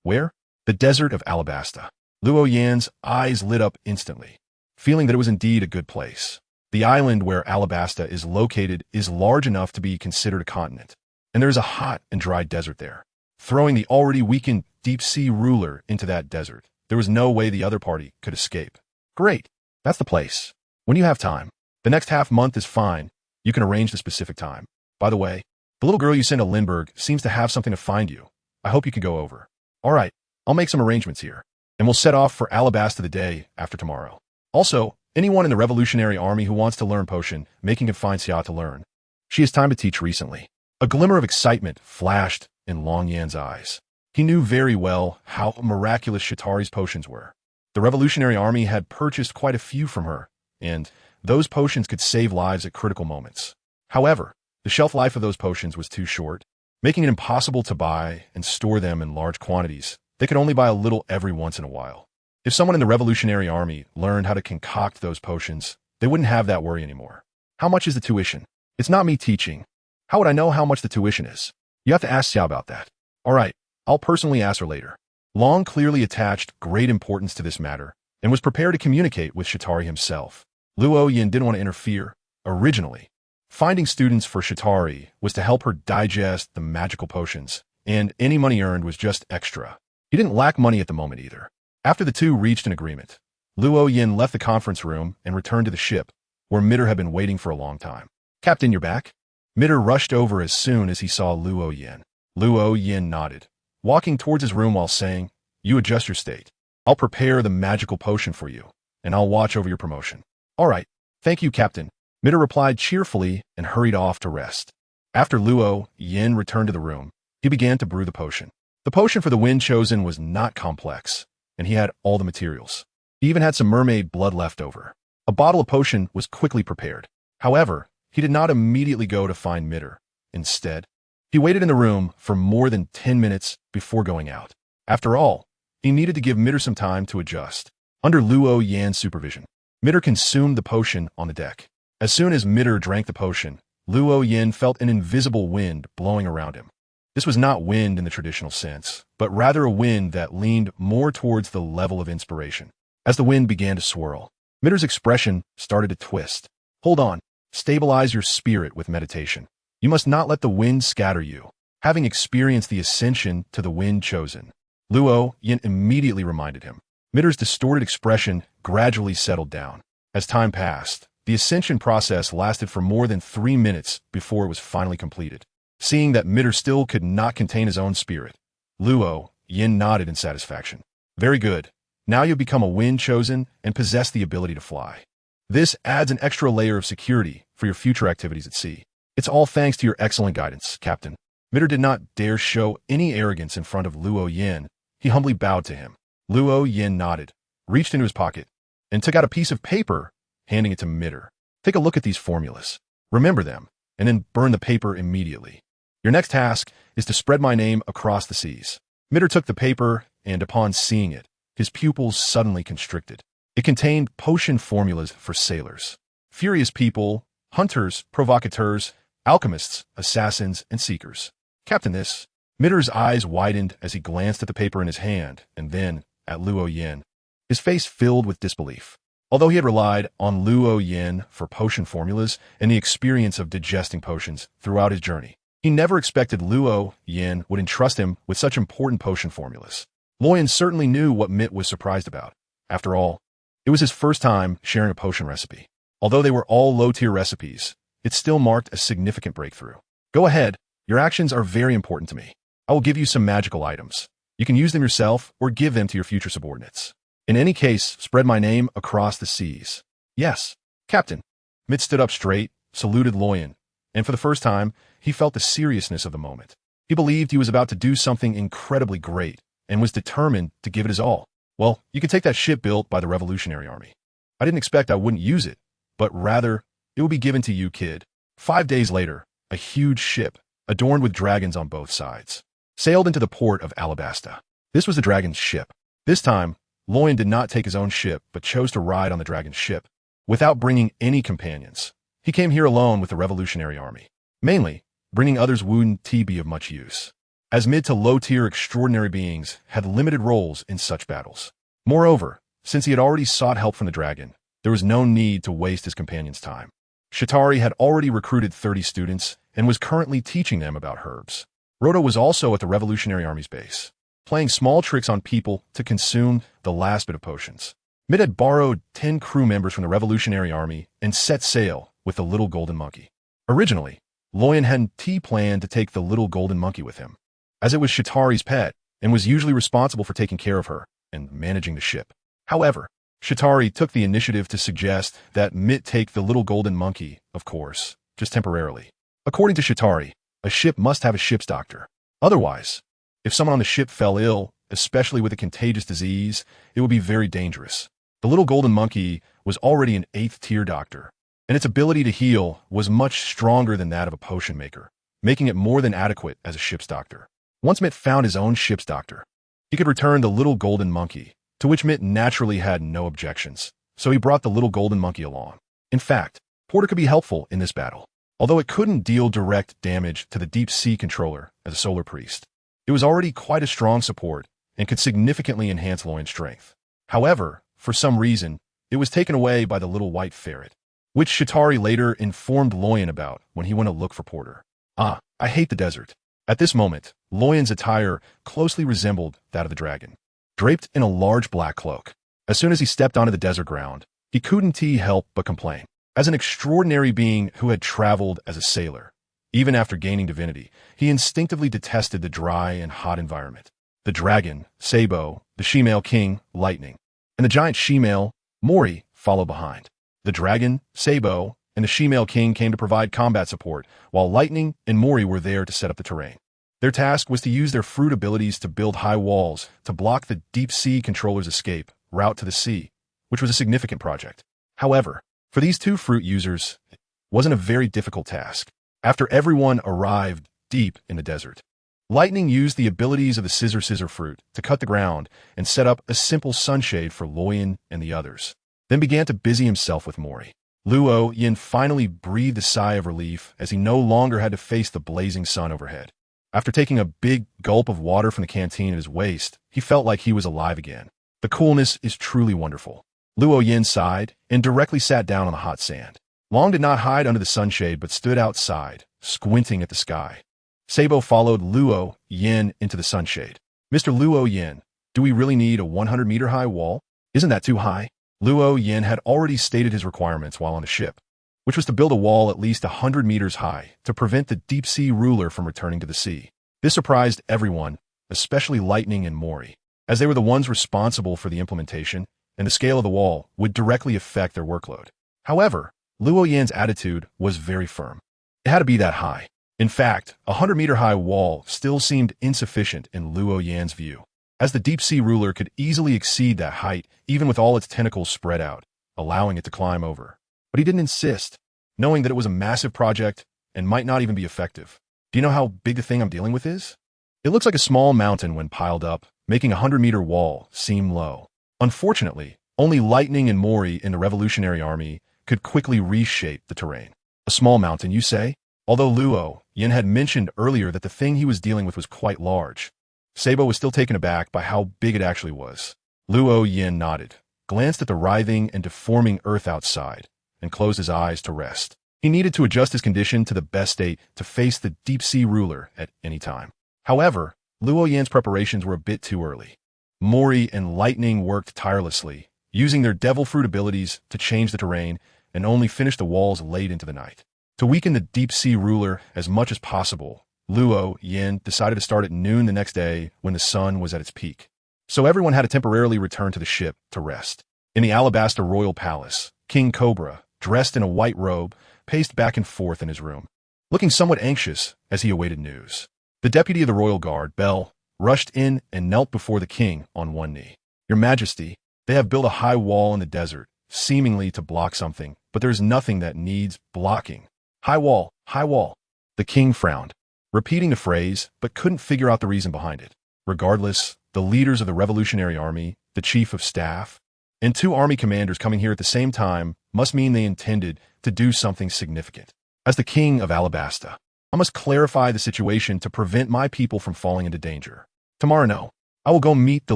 A: Where? The desert of Alabasta. Luo Yin's eyes lit up instantly, feeling that it was indeed a good place. The island where Alabasta is located is large enough to be considered a continent, and there is a hot and dry desert there. Throwing the already weakened deep-sea ruler into that desert, there was no way the other party could escape. Great. That's the place. When you have time. The next half-month is fine. You can arrange the specific time. By the way, the little girl you sent to Lindbergh seems to have something to find you. I hope you can go over. All right, I'll make some arrangements here, and we'll set off for Alabasta the day after tomorrow. Also, anyone in the Revolutionary Army who wants to learn potion, making it find Xia to learn. She has time to teach recently. A glimmer of excitement flashed in Long Yan's eyes. He knew very well how miraculous Shatari's potions were. The Revolutionary Army had purchased quite a few from her, and those potions could save lives at critical moments. However, the shelf life of those potions was too short, making it impossible to buy and store them in large quantities. They could only buy a little every once in a while. If someone in the Revolutionary Army learned how to concoct those potions, they wouldn't have that worry anymore. How much is the tuition? It's not me teaching. How would I know how much the tuition is? You have to ask Xia about that. All right, I'll personally ask her later. Long clearly attached great importance to this matter and was prepared to communicate with Shatari himself. Luo Yin didn't want to interfere. Originally, finding students for Shatari was to help her digest the magical potions, and any money earned was just extra. He didn't lack money at the moment either. After the two reached an agreement, Luo Yin left the conference room and returned to the ship, where Mitter had been waiting for a long time. Captain, you're back? Mitter rushed over as soon as he saw Luo Yin. Luo Yin nodded, walking towards his room while saying, "You adjust your state. I'll prepare the magical potion for you, and I'll watch over your promotion." "All right, thank you, Captain," Mitter replied cheerfully and hurried off to rest. After Luo Yin returned to the room, he began to brew the potion. The potion for the wind chosen was not complex, and he had all the materials. He even had some mermaid blood left over. A bottle of potion was quickly prepared. However, he did not immediately go to find Mitter. Instead, he waited in the room for more than 10 minutes before going out. After all, he needed to give Mitter some time to adjust. Under Luo Yan's supervision, Mitter consumed the potion on the deck. As soon as Mitter drank the potion, Luo Yin felt an invisible wind blowing around him. This was not wind in the traditional sense, but rather a wind that leaned more towards the level of inspiration. As the wind began to swirl, Mitter's expression started to twist. Hold on. Stabilize your spirit with meditation. You must not let the wind scatter you. Having experienced the ascension to the wind chosen, Luo Yin immediately reminded him. Mitter's distorted expression gradually settled down. As time passed, the ascension process lasted for more than 3 minutes before it was finally completed. Seeing that Mitter still could not contain his own spirit, Luo Yin nodded in satisfaction. Very good. Now you've become a wind chosen and possess the ability to fly. This adds an extra layer of security for your future activities at sea. It's all thanks to your excellent guidance, Captain. Mitter did not dare show any arrogance in front of Luo Yin. He humbly bowed to him. Luo Yin nodded, reached into his pocket, and took out a piece of paper, handing it to Mitter. Take a look at these formulas. Remember them, and then burn the paper immediately. Your next task is to spread my name across the seas. Mitter took the paper, and upon seeing it, his pupils suddenly constricted. It contained potion formulas for sailors, furious people, hunters, provocateurs, alchemists, assassins, and seekers. Captain, this. Mitter's eyes widened as he glanced at the paper in his hand, and then at Luo Yin. His face filled with disbelief. Although he had relied on Luo Yin for potion formulas and the experience of digesting potions throughout his journey, he never expected Luo Yin would entrust him with such important potion formulas. Luo Yin certainly knew what Mitt was surprised about. After all, it was his first time sharing a potion recipe. Although they were all low-tier recipes, it still marked a significant breakthrough. Go ahead. Your actions are very important to me. I will give you some magical items. You can use them yourself or give them to your future subordinates. In any case, spread my name across the seas. Yes, Captain. Mitt stood up straight, saluted Luo Yin, and for the first time, he felt the seriousness of the moment. He believed he was about to do something incredibly great and was determined to give it his all. Well, you can take that ship built by the Revolutionary Army. I didn't expect I wouldn't use it, but rather, it will be given to you, kid. 5 days later, a huge ship, adorned with dragons on both sides, sailed into the port of Alabasta. This was the dragon's ship. This time, Luo Yin did not take his own ship, but chose to ride on the dragon's ship, without bringing any companions. He came here alone with the Revolutionary Army. Mainly, bringing others wouldn't be of much use, as mid to low-tier extraordinary beings had limited roles in such battles. Moreover, since he had already sought help from the dragon, there was no need to waste his companion's time. Shatari had already recruited 30 students and was currently teaching them about herbs. Roto was also at the Revolutionary Army's base, playing small tricks on people to consume the last bit of potions. Mid had borrowed 10 crew members from the Revolutionary Army and set sail with the little golden monkey. Originally, Luo Yin hadn't planned to take the little golden monkey with him, as it was Shatari's pet and was usually responsible for taking care of her and managing the ship. However, Shatari took the initiative to suggest that Mitt take the little golden monkey, of course, just temporarily. According to Shatari, a ship must have a ship's doctor. Otherwise, if someone on the ship fell ill, especially with a contagious disease, it would be very dangerous. The little golden monkey was already an 8th-tier doctor, and its ability to heal was much stronger than that of a potion maker, making it more than adequate as a ship's doctor. Once Mitt found his own ship's doctor, he could return the little golden monkey, to which Mitt naturally had no objections, so he brought the little golden monkey along. In fact, Porter could be helpful in this battle, although it couldn't deal direct damage to the deep sea controller as a solar priest. It was already quite a strong support and could significantly enhance Luo Yin's strength. However, for some reason, it was taken away by the little white ferret, which Shatari later informed Luo Yin about when he went to look for Porter. I hate the desert. At this moment, Luo Yin's attire closely resembled that of the dragon, draped in a large black cloak. As soon as he stepped onto the desert ground, he couldn't help but complain. As an extraordinary being who had traveled as a sailor, even after gaining divinity, he instinctively detested the dry and hot environment. The dragon, Sabo, the she-male king, Lightning, and the giant she-male, Mori, followed behind. The dragon, Sabo, and the she-male king came to provide combat support, while Lightning and Mori were there to set up the terrain. Their task was to use their fruit abilities to build high walls to block the deep-sea controller's escape route to the sea, which was a significant project. However, for these two fruit users, it wasn't a very difficult task. After everyone arrived deep in the desert, Lightning used the abilities of the scissor fruit to cut the ground and set up a simple sunshade for Luo Yin and the others, then began to busy himself with Mori. Luo Yin finally breathed a sigh of relief as he no longer had to face the blazing sun overhead. After taking a big gulp of water from the canteen at his waist, he felt like he was alive again. The coolness is truly wonderful. Luo Yin sighed and directly sat down on the hot sand. Long did not hide under the sunshade but stood outside, squinting at the sky. Sabo followed Luo Yin into the sunshade. Mr. Luo Yin, do we really need a 100-meter-high wall? Isn't that too high? Luo Yin had already stated his requirements while on the ship, which was to build a wall at least 100 meters high to prevent the deep-sea ruler from returning to the sea. This surprised everyone, especially Lightning and Mori, as they were the ones responsible for the implementation, and the scale of the wall would directly affect their workload. However, Luo Yan's attitude was very firm. It had to be that high. In fact, a 100-meter-high wall still seemed insufficient in Luo Yan's view, as the deep-sea ruler could easily exceed that height even with all its tentacles spread out, allowing it to climb over. But he didn't insist, knowing that it was a massive project and might not even be effective. Do you know how big the thing I'm dealing with is? It looks like a small mountain when piled up, making a 100-meter wall seem low. Unfortunately, only Lightning and Mori in the Revolutionary Army could quickly reshape the terrain. A small mountain, you say? Although Luo Yin had mentioned earlier that the thing he was dealing with was quite large, Sabo was still taken aback by how big it actually was. Luo Yin nodded, glanced at the writhing and deforming earth outside, and closed his eyes to rest. He needed to adjust his condition to the best state to face the deep-sea ruler at any time. However, Luo Yan's preparations were a bit too early. Mori and Lightning worked tirelessly, using their devil fruit abilities to change the terrain and only finished the walls late into the night. To weaken the deep-sea ruler as much as possible, Luo Yin decided to start at noon the next day when the sun was at its peak. So everyone had to temporarily return to the ship to rest. In the Alabaster Royal Palace, King Cobra, dressed in a white robe, paced back and forth in his room, looking somewhat anxious as he awaited news. The deputy of the royal guard, Bell, rushed in and knelt before the king on one knee. Your Majesty, they have built a high wall in the desert, seemingly to block something, but there is nothing that needs blocking. High wall, high wall. The king frowned, repeating the phrase, but couldn't figure out the reason behind it. Regardless, the leaders of the Revolutionary Army, the chief of staff, and two army commanders coming here at the same time must mean they intended to do something significant. As the king of Alabasta, I must clarify the situation to prevent my people from falling into danger. Tomorrow, no. I will go meet the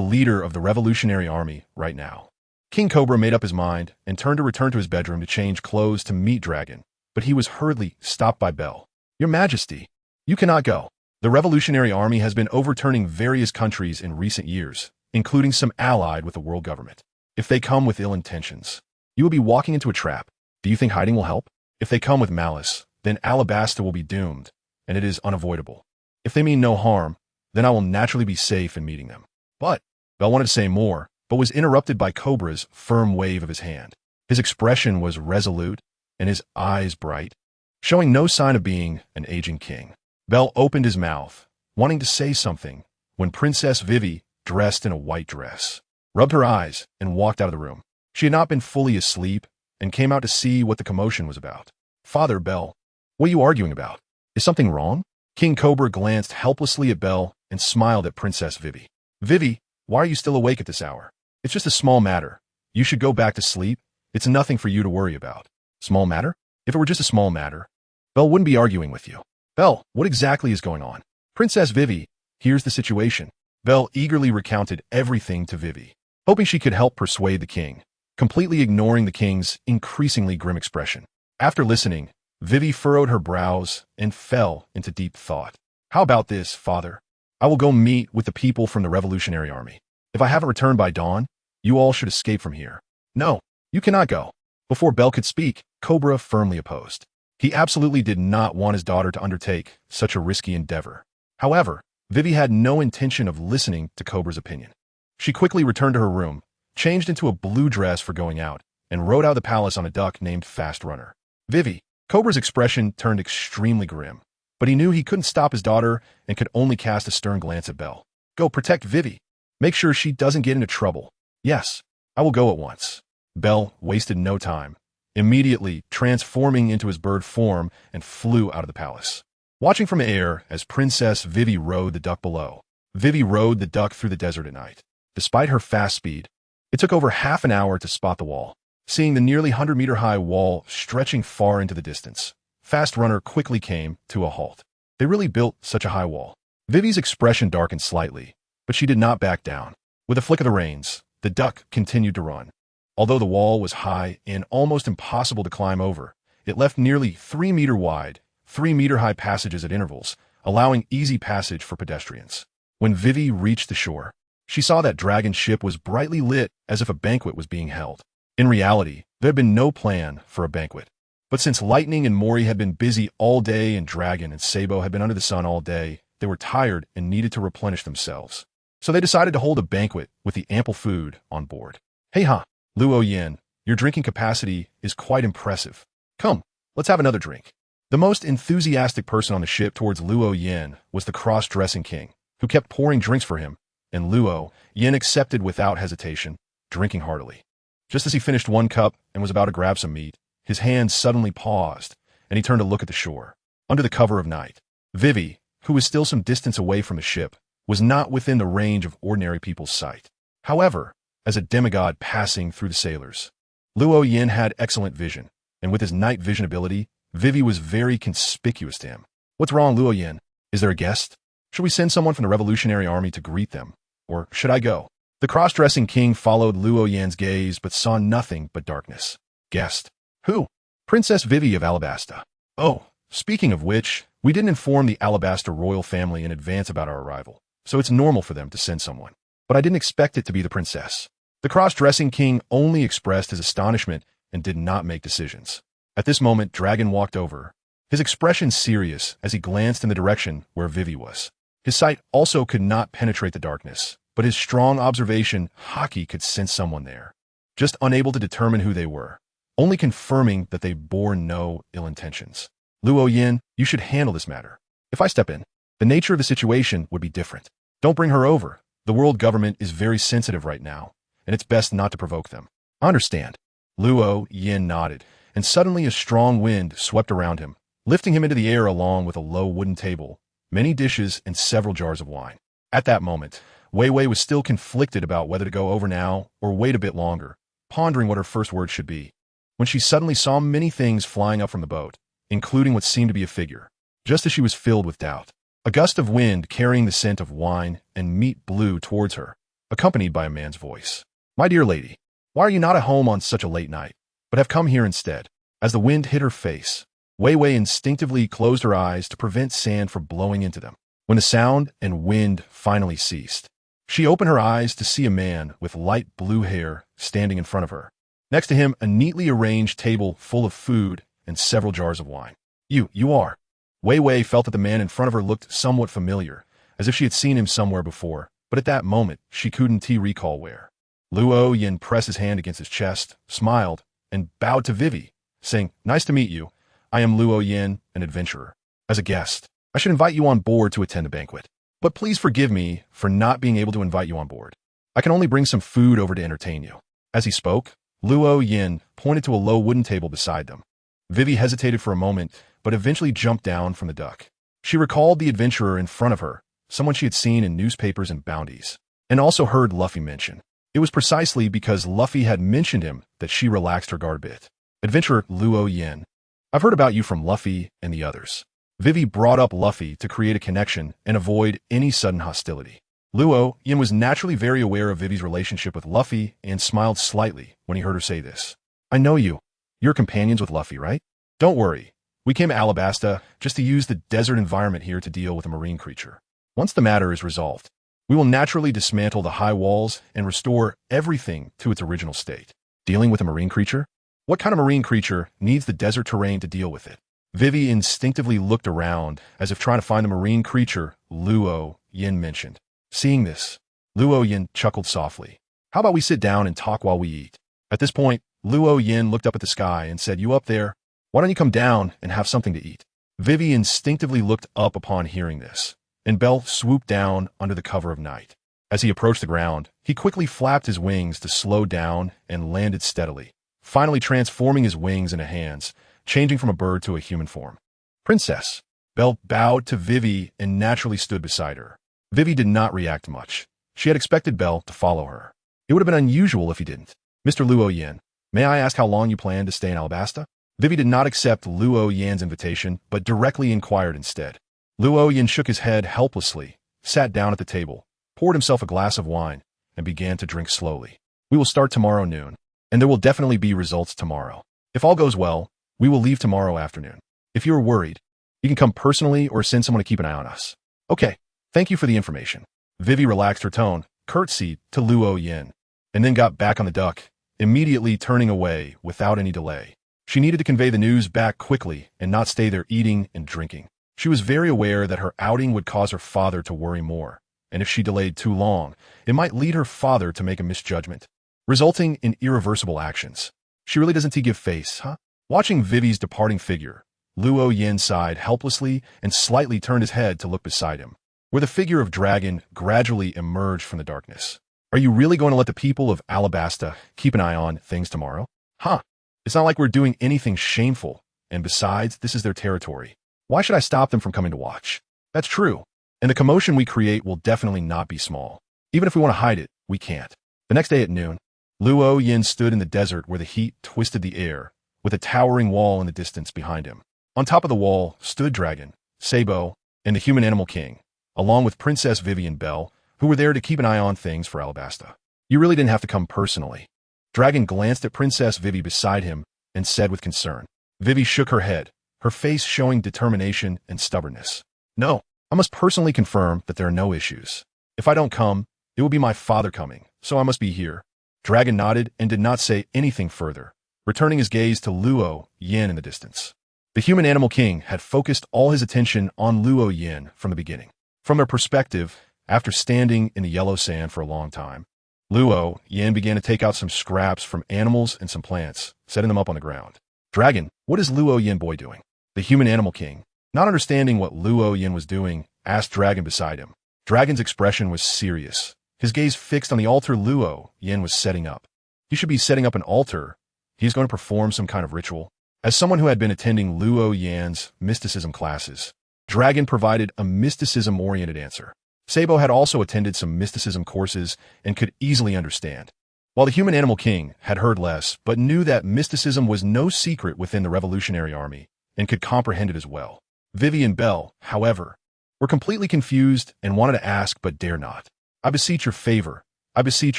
A: leader of the Revolutionary Army right now. King Cobra made up his mind and turned to return to his bedroom to change clothes to meet Dragon, but he was hurriedly stopped by Bell. Your Majesty, you cannot go. The Revolutionary Army has been overturning various countries in recent years, including some allied with the world government. If they come with ill intentions, you will be walking into a trap. Do you think hiding will help? If they come with malice, then Alabasta will be doomed, and it is unavoidable. If they mean no harm, then I will naturally be safe in meeting them. But, Bell wanted to say more, but was interrupted by Cobra's firm wave of his hand. His expression was resolute, and his eyes bright, showing no sign of being an aging king. Bell opened his mouth, wanting to say something, when Princess Vivi, dressed in a white dress, rubbed her eyes and walked out of the room. She had not been fully asleep and came out to see what the commotion was about. Father, Bell, what are you arguing about? Is something wrong? King Cobra glanced helplessly at Bell and smiled at Princess Vivi. Vivi, why are you still awake at this hour? It's just a small matter. You should go back to sleep. It's nothing for you to worry about. Small matter? If it were just a small matter, Bell wouldn't be arguing with you. Bell, what exactly is going on? Princess Vivi, here's the situation. Bell eagerly recounted everything to Vivi, hoping she could help persuade the king, completely ignoring the king's increasingly grim expression. After listening, Vivi furrowed her brows and fell into deep thought. How about this, father? I will go meet with the people from the Revolutionary Army. If I haven't returned by dawn, you all should escape from here. No, you cannot go. Before Bell could speak, Cobra firmly opposed. He absolutely did not want his daughter to undertake such a risky endeavor. However, Vivi had no intention of listening to Cobra's opinion. She quickly returned to her room, changed into a blue dress for going out, and rode out of the palace on a duck named Fast Runner. Vivi, Cobra's expression turned extremely grim, but he knew he couldn't stop his daughter and could only cast a stern glance at Bell. Go protect Vivi. Make sure she doesn't get into trouble. Yes, I will go at once. Bell wasted no time, immediately transforming into his bird form and flew out of the palace. Watching from air as Princess Vivi rode the duck below, Vivi rode the duck through the desert at night. Despite her fast speed, it took over half an hour to spot the wall. Seeing the nearly 100-meter-high wall stretching far into the distance, Fast Runner quickly came to a halt. They really built such a high wall. Vivi's expression darkened slightly, but she did not back down. With a flick of the reins, the duck continued to run. Although the wall was high and almost impossible to climb over, It left nearly 3-meter wide, 3-meter high passages at intervals, allowing easy passage for pedestrians. When Vivi reached the shore, she saw that dragon ship was brightly lit as if a banquet was being held. In reality, there had been no plan for a banquet. But since Lightning and Mori had been busy all day and Dragon and Sabo had been under the sun all day, they were tired and needed to replenish themselves. So they decided to hold a banquet with the ample food on board. Hey ha, Luo Yin, your drinking capacity is quite impressive. Come, let's have another drink. The most enthusiastic person on the ship towards Luo Yin was the cross-dressing king, who kept pouring drinks for him, and Luo Yin accepted without hesitation, drinking heartily. Just as he finished one cup and was about to grab some meat, his hand suddenly paused, and he turned to look at the shore. Under the cover of night, Vivi, who was still some distance away from the ship, was not within the range of ordinary people's sight. However, as a demigod passing through the sailors, Luo Yin had excellent vision, and with his night vision ability, Vivi was very conspicuous to him. What's wrong, Luo Yin? Is there a guest? Should we send someone from the Revolutionary Army to greet them? Or should I go? The cross-dressing king followed Luo Yin's gaze but saw nothing but darkness. Guest? Who? Princess Vivi of Alabasta. Oh, speaking of which, we didn't inform the Alabasta royal family in advance about our arrival, so it's normal for them to send someone. But I didn't expect it to be the princess. The cross-dressing king only expressed his astonishment and did not make decisions. At this moment, Dragon walked over, his expression serious as he glanced in the direction where Vivi was. His sight also could not penetrate the darkness, but his strong observation, Haki could sense someone there, just unable to determine who they were, only confirming that they bore no ill intentions. Luo Yin, you should handle this matter. If I step in, the nature of the situation would be different. Don't bring her over. The world government is very sensitive right now, and it's best not to provoke them. I understand. Luo Yin nodded, and suddenly a strong wind swept around him, lifting him into the air along with a low wooden table, many dishes, and several jars of wine. At that moment, Wei Wei was still conflicted about whether to go over now or wait a bit longer, pondering what her first words should be, when she suddenly saw many things flying up from the boat, including what seemed to be a figure. Just as she was filled with doubt, a gust of wind carrying the scent of wine and meat blew towards her, accompanied by a man's voice. My dear lady, why are you not at home on such a late night, but have come here instead? As the wind hit her face, Wei Wei instinctively closed her eyes to prevent sand from blowing into them. When the sound and wind finally ceased, she opened her eyes to see a man with light blue hair standing in front of her. Next to him, a neatly arranged table full of food and several jars of wine. You are. Wei Wei felt that the man in front of her looked somewhat familiar, as if she had seen him somewhere before, but at that moment, she couldn't recall where. Luo Yin pressed his hand against his chest, smiled, and bowed to Vivi, saying, Nice to meet you. I am Luo Yin, an adventurer. As a guest, I should invite you on board to attend the banquet. But please forgive me for not being able to invite you on board. I can only bring some food over to entertain you. As he spoke, Luo Yin pointed to a low wooden table beside them. Vivi hesitated for a moment, but eventually jumped down from the duck. She recalled the adventurer in front of her, someone she had seen in newspapers and bounties, and also heard Luffy mention. It was precisely because Luffy had mentioned him that she relaxed her guard a bit. Adventurer Luo Yin, I've heard about you from Luffy and the others. Vivi brought up Luffy to create a connection and avoid any sudden hostility. Luo Yin was naturally very aware of Vivi's relationship with Luffy and smiled slightly when he heard her say this. I know you. You're companions with Luffy, right? Don't worry. We came to Alabasta just to use the desert environment here to deal with a marine creature. Once the matter is resolved, we will naturally dismantle the high walls and restore everything to its original state. Dealing with a marine creature? What kind of marine creature needs the desert terrain to deal with it? Vivi instinctively looked around as if trying to find the marine creature Luo Yin mentioned. Seeing this, Luo Yin chuckled softly. How about we sit down and talk while we eat? At this point, Luo Yin looked up at the sky and said, You up there? Why don't you come down and have something to eat? Vivi instinctively looked up upon hearing this, and Bell swooped down under the cover of night. As he approached the ground, he quickly flapped his wings to slow down and landed steadily, finally transforming his wings into hands, changing from a bird to a human form. Princess. Belle bowed to Vivi and naturally stood beside her. Vivi did not react much. She had expected Belle to follow her. It would have been unusual if he didn't. Mr. Luo Yin, may I ask how long you plan to stay in Alabasta? Vivi did not accept Luo Yin's invitation, but directly inquired instead. Luo Yin shook his head helplessly, sat down at the table, poured himself a glass of wine, and began to drink slowly. We will start tomorrow noon, and there will definitely be results tomorrow. If all goes well, We will leave tomorrow afternoon. If you are worried, you can come personally or send someone to keep an eye on us. Okay, thank you for the information. Vivi relaxed her tone, curtsied to Luo Yin, and then got back on the duck, immediately turning away without any delay. She needed to convey the news back quickly and not stay there eating and drinking. She was very aware that her outing would cause her father to worry more, and if she delayed too long, it might lead her father to make a misjudgment, resulting in irreversible actions. She really doesn't give face, huh? Watching Vivi's departing figure, Luo Yin sighed helplessly and slightly turned his head to look beside him, where the figure of Dragon gradually emerged from the darkness. Are you really going to let the people of Alabasta keep an eye on things tomorrow? Huh? It's not like we're doing anything shameful, and besides, this is their territory. Why should I stop them from coming to watch? That's true, and the commotion we create will definitely not be small. Even if we want to hide it, we can't. The next day at noon, Luo Yin stood in the desert where the heat twisted the air, with a towering wall in the distance behind him. On top of the wall stood Dragon, Sabo, and the human-animal king, along with Princess Vivian Bell, who were there to keep an eye on things for Alabasta. You really didn't have to come personally. Dragon glanced at Princess Vivi beside him and said with concern. Vivi shook her head, her face showing determination and stubbornness. No, I must personally confirm that there are no issues. If I don't come, it will be my father coming, so I must be here. Dragon nodded and did not say anything further, returning his gaze to Luo Yin in the distance. The human-animal king had focused all his attention on Luo Yin from the beginning. From their perspective, after standing in the yellow sand for a long time, Luo Yin began to take out some scraps from animals and some plants, setting them up on the ground. Dragon, what is Luo Yin boy doing? The human-animal king, not understanding what Luo Yin was doing, asked Dragon beside him. Dragon's expression was serious, his gaze fixed on the altar Luo Yin was setting up. He should be setting up an altar. He is going to perform some kind of ritual. As someone who had been attending Luo Yin's mysticism classes, Dragon provided a mysticism-oriented answer. Sabo had also attended some mysticism courses and could easily understand. While the human-animal king had heard less, but knew that mysticism was no secret within the Revolutionary Army and could comprehend it as well. Vivi and Bell, however, were completely confused and wanted to ask but dare not. I beseech your favor. I beseech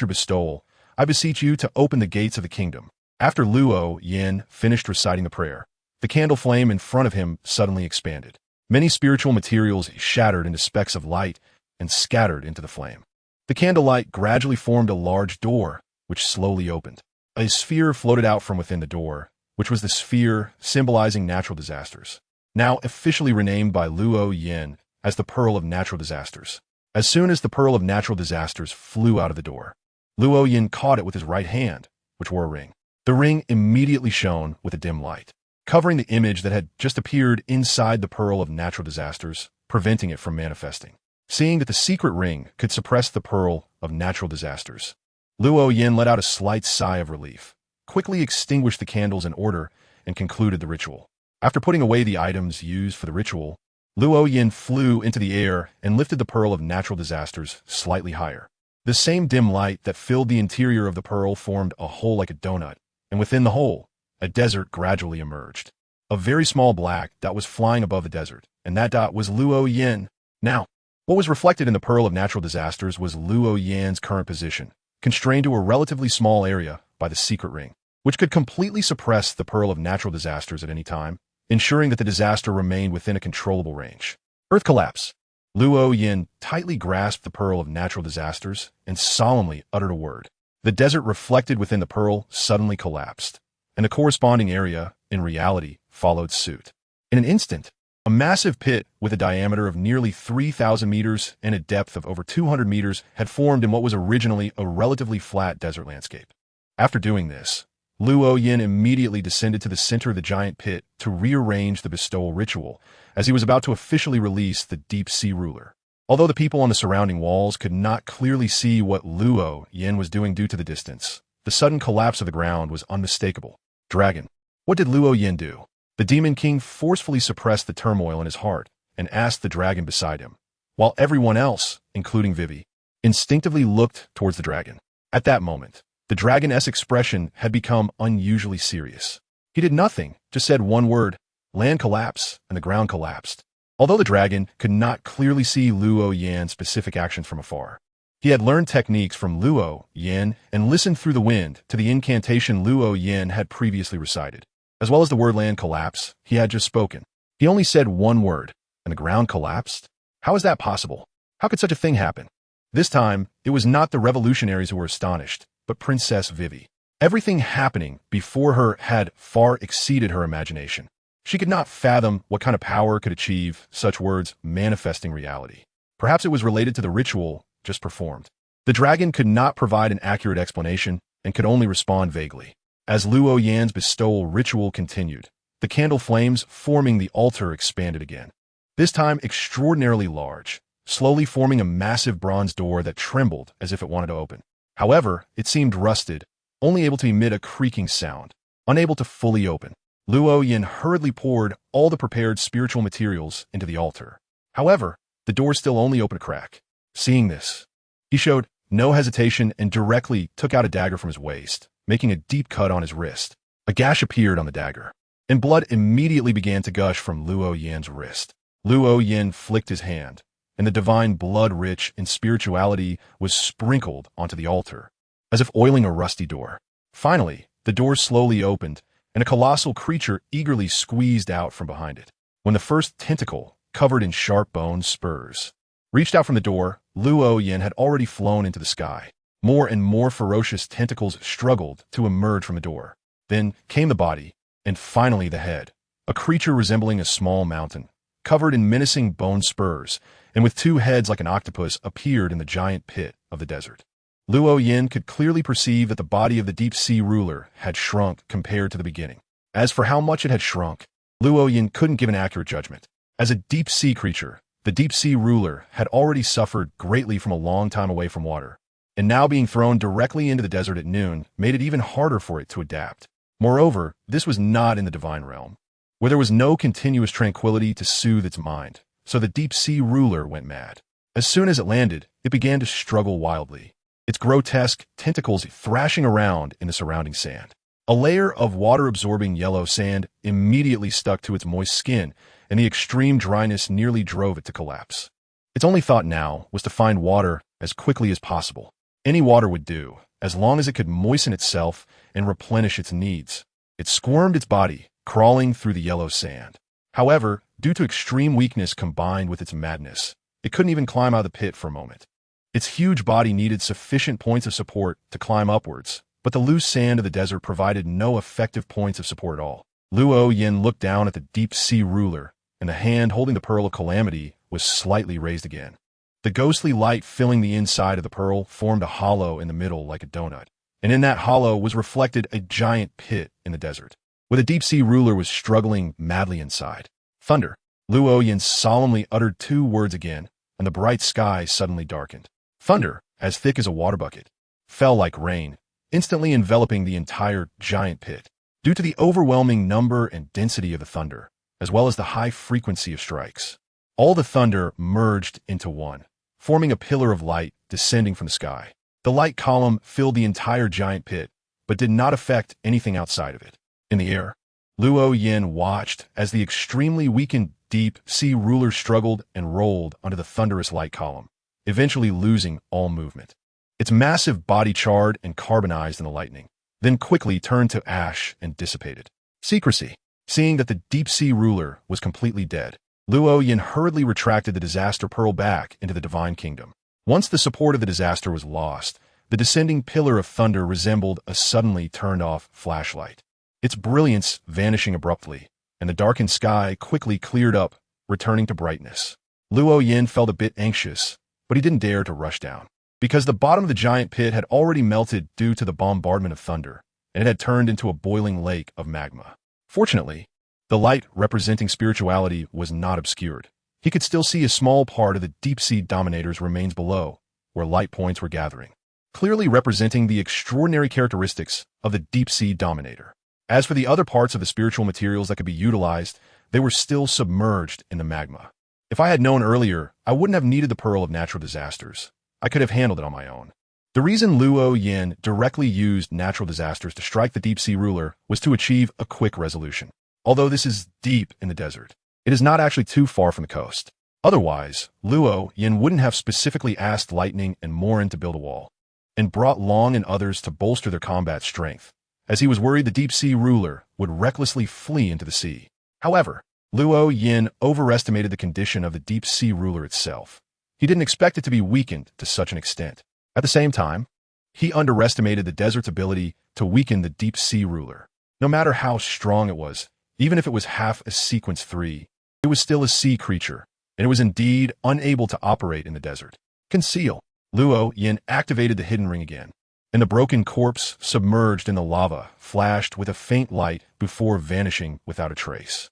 A: your bestowal. I beseech you to open the gates of the kingdom. After Luo Yin finished reciting the prayer, the candle flame in front of him suddenly expanded. Many spiritual materials shattered into specks of light and scattered into the flame. The candlelight gradually formed a large door, which slowly opened. A sphere floated out from within the door, which was the sphere symbolizing natural disasters, now officially renamed by Luo Yin as the Pearl of Natural Disasters. As soon as the Pearl of Natural Disasters flew out of the door, Luo Yin caught it with his right hand, which wore a ring. The ring immediately shone with a dim light, covering the image that had just appeared inside the Pearl of Natural Disasters, preventing it from manifesting. Seeing that the secret ring could suppress the Pearl of Natural Disasters, Luo Yin let out a slight sigh of relief, quickly extinguished the candles in order, and concluded the ritual. After putting away the items used for the ritual, Luo Yin flew into the air and lifted the Pearl of Natural Disasters slightly higher. The same dim light that filled the interior of the pearl formed a hole like a donut, and within the hole, a desert gradually emerged. A very small black dot was flying above the desert, and that dot was Luo Yin. Now, what was reflected in the Pearl of Natural Disasters was Luo Yin's current position, constrained to a relatively small area by the secret ring, which could completely suppress the Pearl of Natural Disasters at any time, ensuring that the disaster remained within a controllable range. Earth collapse. Luo Yin tightly grasped the Pearl of Natural Disasters and solemnly uttered a word. The desert reflected within the pearl suddenly collapsed, and the corresponding area, in reality, followed suit. In an instant, a massive pit with a diameter of nearly 3,000 meters and a depth of over 200 meters had formed in what was originally a relatively flat desert landscape. After doing this, Luo Yin immediately descended to the center of the giant pit to rearrange the bestowal ritual, as he was about to officially release the deep-sea ruler. Although the people on the surrounding walls could not clearly see what Luo Yin was doing due to the distance, the sudden collapse of the ground was unmistakable. Dragon. What did Luo Yin do? The Demon King forcefully suppressed the turmoil in his heart and asked the dragon beside him, while everyone else, including Vivi, instinctively looked towards the dragon. At that moment, the dragon's expression had become unusually serious. He did nothing, just said one word, land collapse, and the ground collapsed. Although the dragon could not clearly see Luo Yin's specific actions from afar, he had learned techniques from Luo Yin and listened through the wind to the incantation Luo Yin had previously recited. as well as the word land collapse he had just spoken. He only said one word, and the ground collapsed? How is that possible? How could such a thing happen? This time, it was not the revolutionaries who were astonished, but Princess Vivi. Everything happening before her had far exceeded her imagination. She could not fathom what kind of power could achieve such words manifesting reality. Perhaps it was related to the ritual just performed. The dragon could not provide an accurate explanation and could only respond vaguely. As Luo Yan's bestowal ritual continued, the candle flames forming the altar expanded again. This time extraordinarily large, slowly forming a massive bronze door that trembled as if it wanted to open. However, it seemed rusted, only able to emit a creaking sound, unable to fully open. Luo Yan hurriedly poured all the prepared spiritual materials into the altar. However, the door still only opened a crack. Seeing this, he showed no hesitation and directly took out a dagger from his waist, making a deep cut on his wrist. A gash appeared on the dagger, and blood immediately began to gush from Luo Yan's wrist. Luo Yan flicked his hand, and the divine blood rich in spirituality was sprinkled onto the altar, as if oiling a rusty door. Finally, the door slowly opened, and a colossal creature eagerly squeezed out from behind it. When the first tentacle, covered in sharp bone spurs, reached out from the door, Luo Yan had already flown into the sky. More and more ferocious tentacles struggled to emerge from the door. Then came the body, and finally the head, a creature resembling a small mountain, covered in menacing bone spurs, and with two heads like an octopus appeared in the giant pit of the desert. Luo Yan could clearly perceive that the body of the deep-sea ruler had shrunk compared to the beginning. As for how much it had shrunk, Luo Yan couldn't give an accurate judgment. As a deep-sea creature, the deep-sea ruler had already suffered greatly from a long time away from water, and now being thrown directly into the desert at noon made it even harder for it to adapt. Moreover, this was not in the divine realm, where there was no continuous tranquility to soothe its mind, so the deep-sea ruler went mad. As soon as it landed, it began to struggle wildly, its grotesque tentacles thrashing around in the surrounding sand. A layer of water-absorbing yellow sand immediately stuck to its moist skin, and the extreme dryness nearly drove it to collapse. Its only thought now was to find water as quickly as possible. Any water would do, as long as it could moisten itself and replenish its needs. It squirmed its body, crawling through the yellow sand. However, due to extreme weakness combined with its madness, it couldn't even climb out of the pit for a moment. Its huge body needed sufficient points of support to climb upwards, but the loose sand of the desert provided no effective points of support at all. Luo Yan looked down at the deep-sea ruler, and the hand holding the pearl of calamity was slightly raised again. The ghostly light filling the inside of the pearl formed a hollow in the middle like a donut, and in that hollow was reflected a giant pit in the desert, where the deep-sea ruler was struggling madly inside. Thunder. Luo Yan solemnly uttered two words again, and the bright sky suddenly darkened. Thunder, as thick as a water bucket, fell like rain, instantly enveloping the entire giant pit. Due to the overwhelming number and density of the thunder, as well as the high frequency of strikes, all the thunder merged into one, forming a pillar of light descending from the sky. The light column filled the entire giant pit, but did not affect anything outside of it. In the air, Luo Yan watched as the extremely weakened deep-sea ruler struggled and rolled under the thunderous light column, eventually losing all movement. Its massive body charred and carbonized in the lightning, then quickly turned to ash and dissipated. Secrecy. Seeing that the deep-sea ruler was completely dead, Luo Yan hurriedly retracted the disaster pearl back into the divine kingdom. Once the support of the disaster was lost, the descending pillar of thunder resembled a suddenly turned-off flashlight, its brilliance vanishing abruptly, and the darkened sky quickly cleared up, returning to brightness. Luo Yan felt a bit anxious, but he didn't dare to rush down, because the bottom of the giant pit had already melted due to the bombardment of thunder, and it had turned into a boiling lake of magma. Fortunately, the light representing spirituality was not obscured. He could still see a small part of the deep-sea dominator's remains below, where light points were gathering, clearly representing the extraordinary characteristics of the deep-sea dominator. As for the other parts of the spiritual materials that could be utilized, they were still submerged in the magma. If I had known earlier, I wouldn't have needed the Pearl of Natural Disasters. I could have handled it on my own. The reason Luo Yan directly used natural disasters to strike the deep-sea ruler was to achieve a quick resolution. Although this is deep in the desert, it is not actually too far from the coast. Otherwise, Luo Yan wouldn't have specifically asked Lightning and Morin to build a wall, and brought Long and others to bolster their combat strength, as he was worried the deep-sea ruler would recklessly flee into the sea. However, Luo Yin overestimated the condition of the deep-sea ruler itself. He didn't expect it to be weakened to such an extent. At the same time, he underestimated the desert's ability to weaken the deep-sea ruler. No matter how strong it was, even if it was half a sequence 3, it was still a sea creature, and it was indeed unable to operate in the desert. Conceal. Luo Yin activated the hidden ring again, and the broken corpse submerged in the lava flashed with a faint light before vanishing without a trace.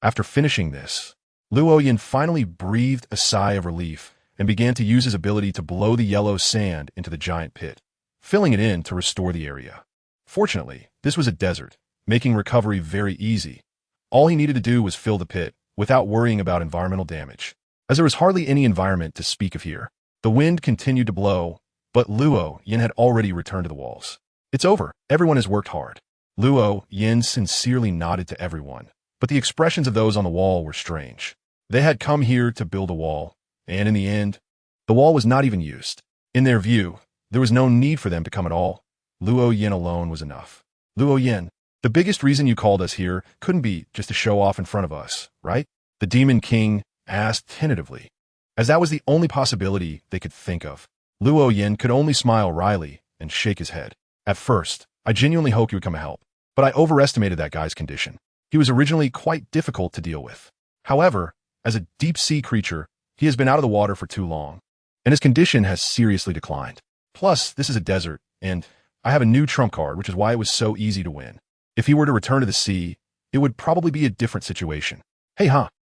A: After finishing this, Luo Yin finally breathed a sigh of relief and began to use his ability to blow the yellow sand into the giant pit, filling it in to restore the area. Fortunately, this was a desert, making recovery very easy. All he needed to do was fill the pit, without worrying about environmental damage. As there was hardly any environment to speak of here, the wind continued to blow, but Luo Yin had already returned to the walls. It's over. Everyone has worked hard. Luo Yin sincerely nodded to everyone, but the expressions of those on the wall were strange. They had come here to build a wall, and in the end, the wall was not even used. In their view, there was no need for them to come at all. Luo Yin alone was enough. Luo Yin, the biggest reason you called us here couldn't be just to show off in front of us, right? The Demon King asked tentatively, as that was the only possibility they could think of. Luo Yin could only smile wryly and shake his head. At first, I genuinely hoped you would come to help, but I overestimated that guy's condition. He was originally quite difficult to deal with. However, as a deep-sea creature, he has been out of the water for too long, and his condition has seriously declined. Plus, this is a desert, and I have a new trump card, which is why it was so easy to win. If he were to return to the sea, it would probably be a different situation.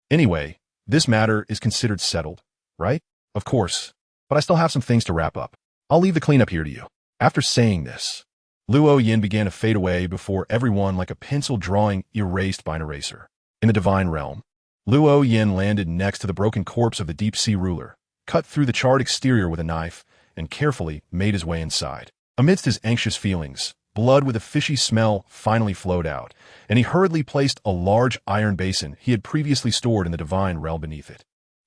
A: Anyway, this matter is considered settled, right? Of course, but I still have some things to wrap up. I'll leave the cleanup here to you. After saying this, Luo Yin began to fade away before everyone like a pencil drawing erased by an eraser. In the divine realm, Luo Yin landed next to the broken corpse of the deep-sea ruler, cut through the charred exterior with a knife, and carefully made his way inside. Amidst his anxious feelings, blood with a fishy smell finally flowed out, and he hurriedly placed a large iron basin he had previously stored in the divine realm beneath it.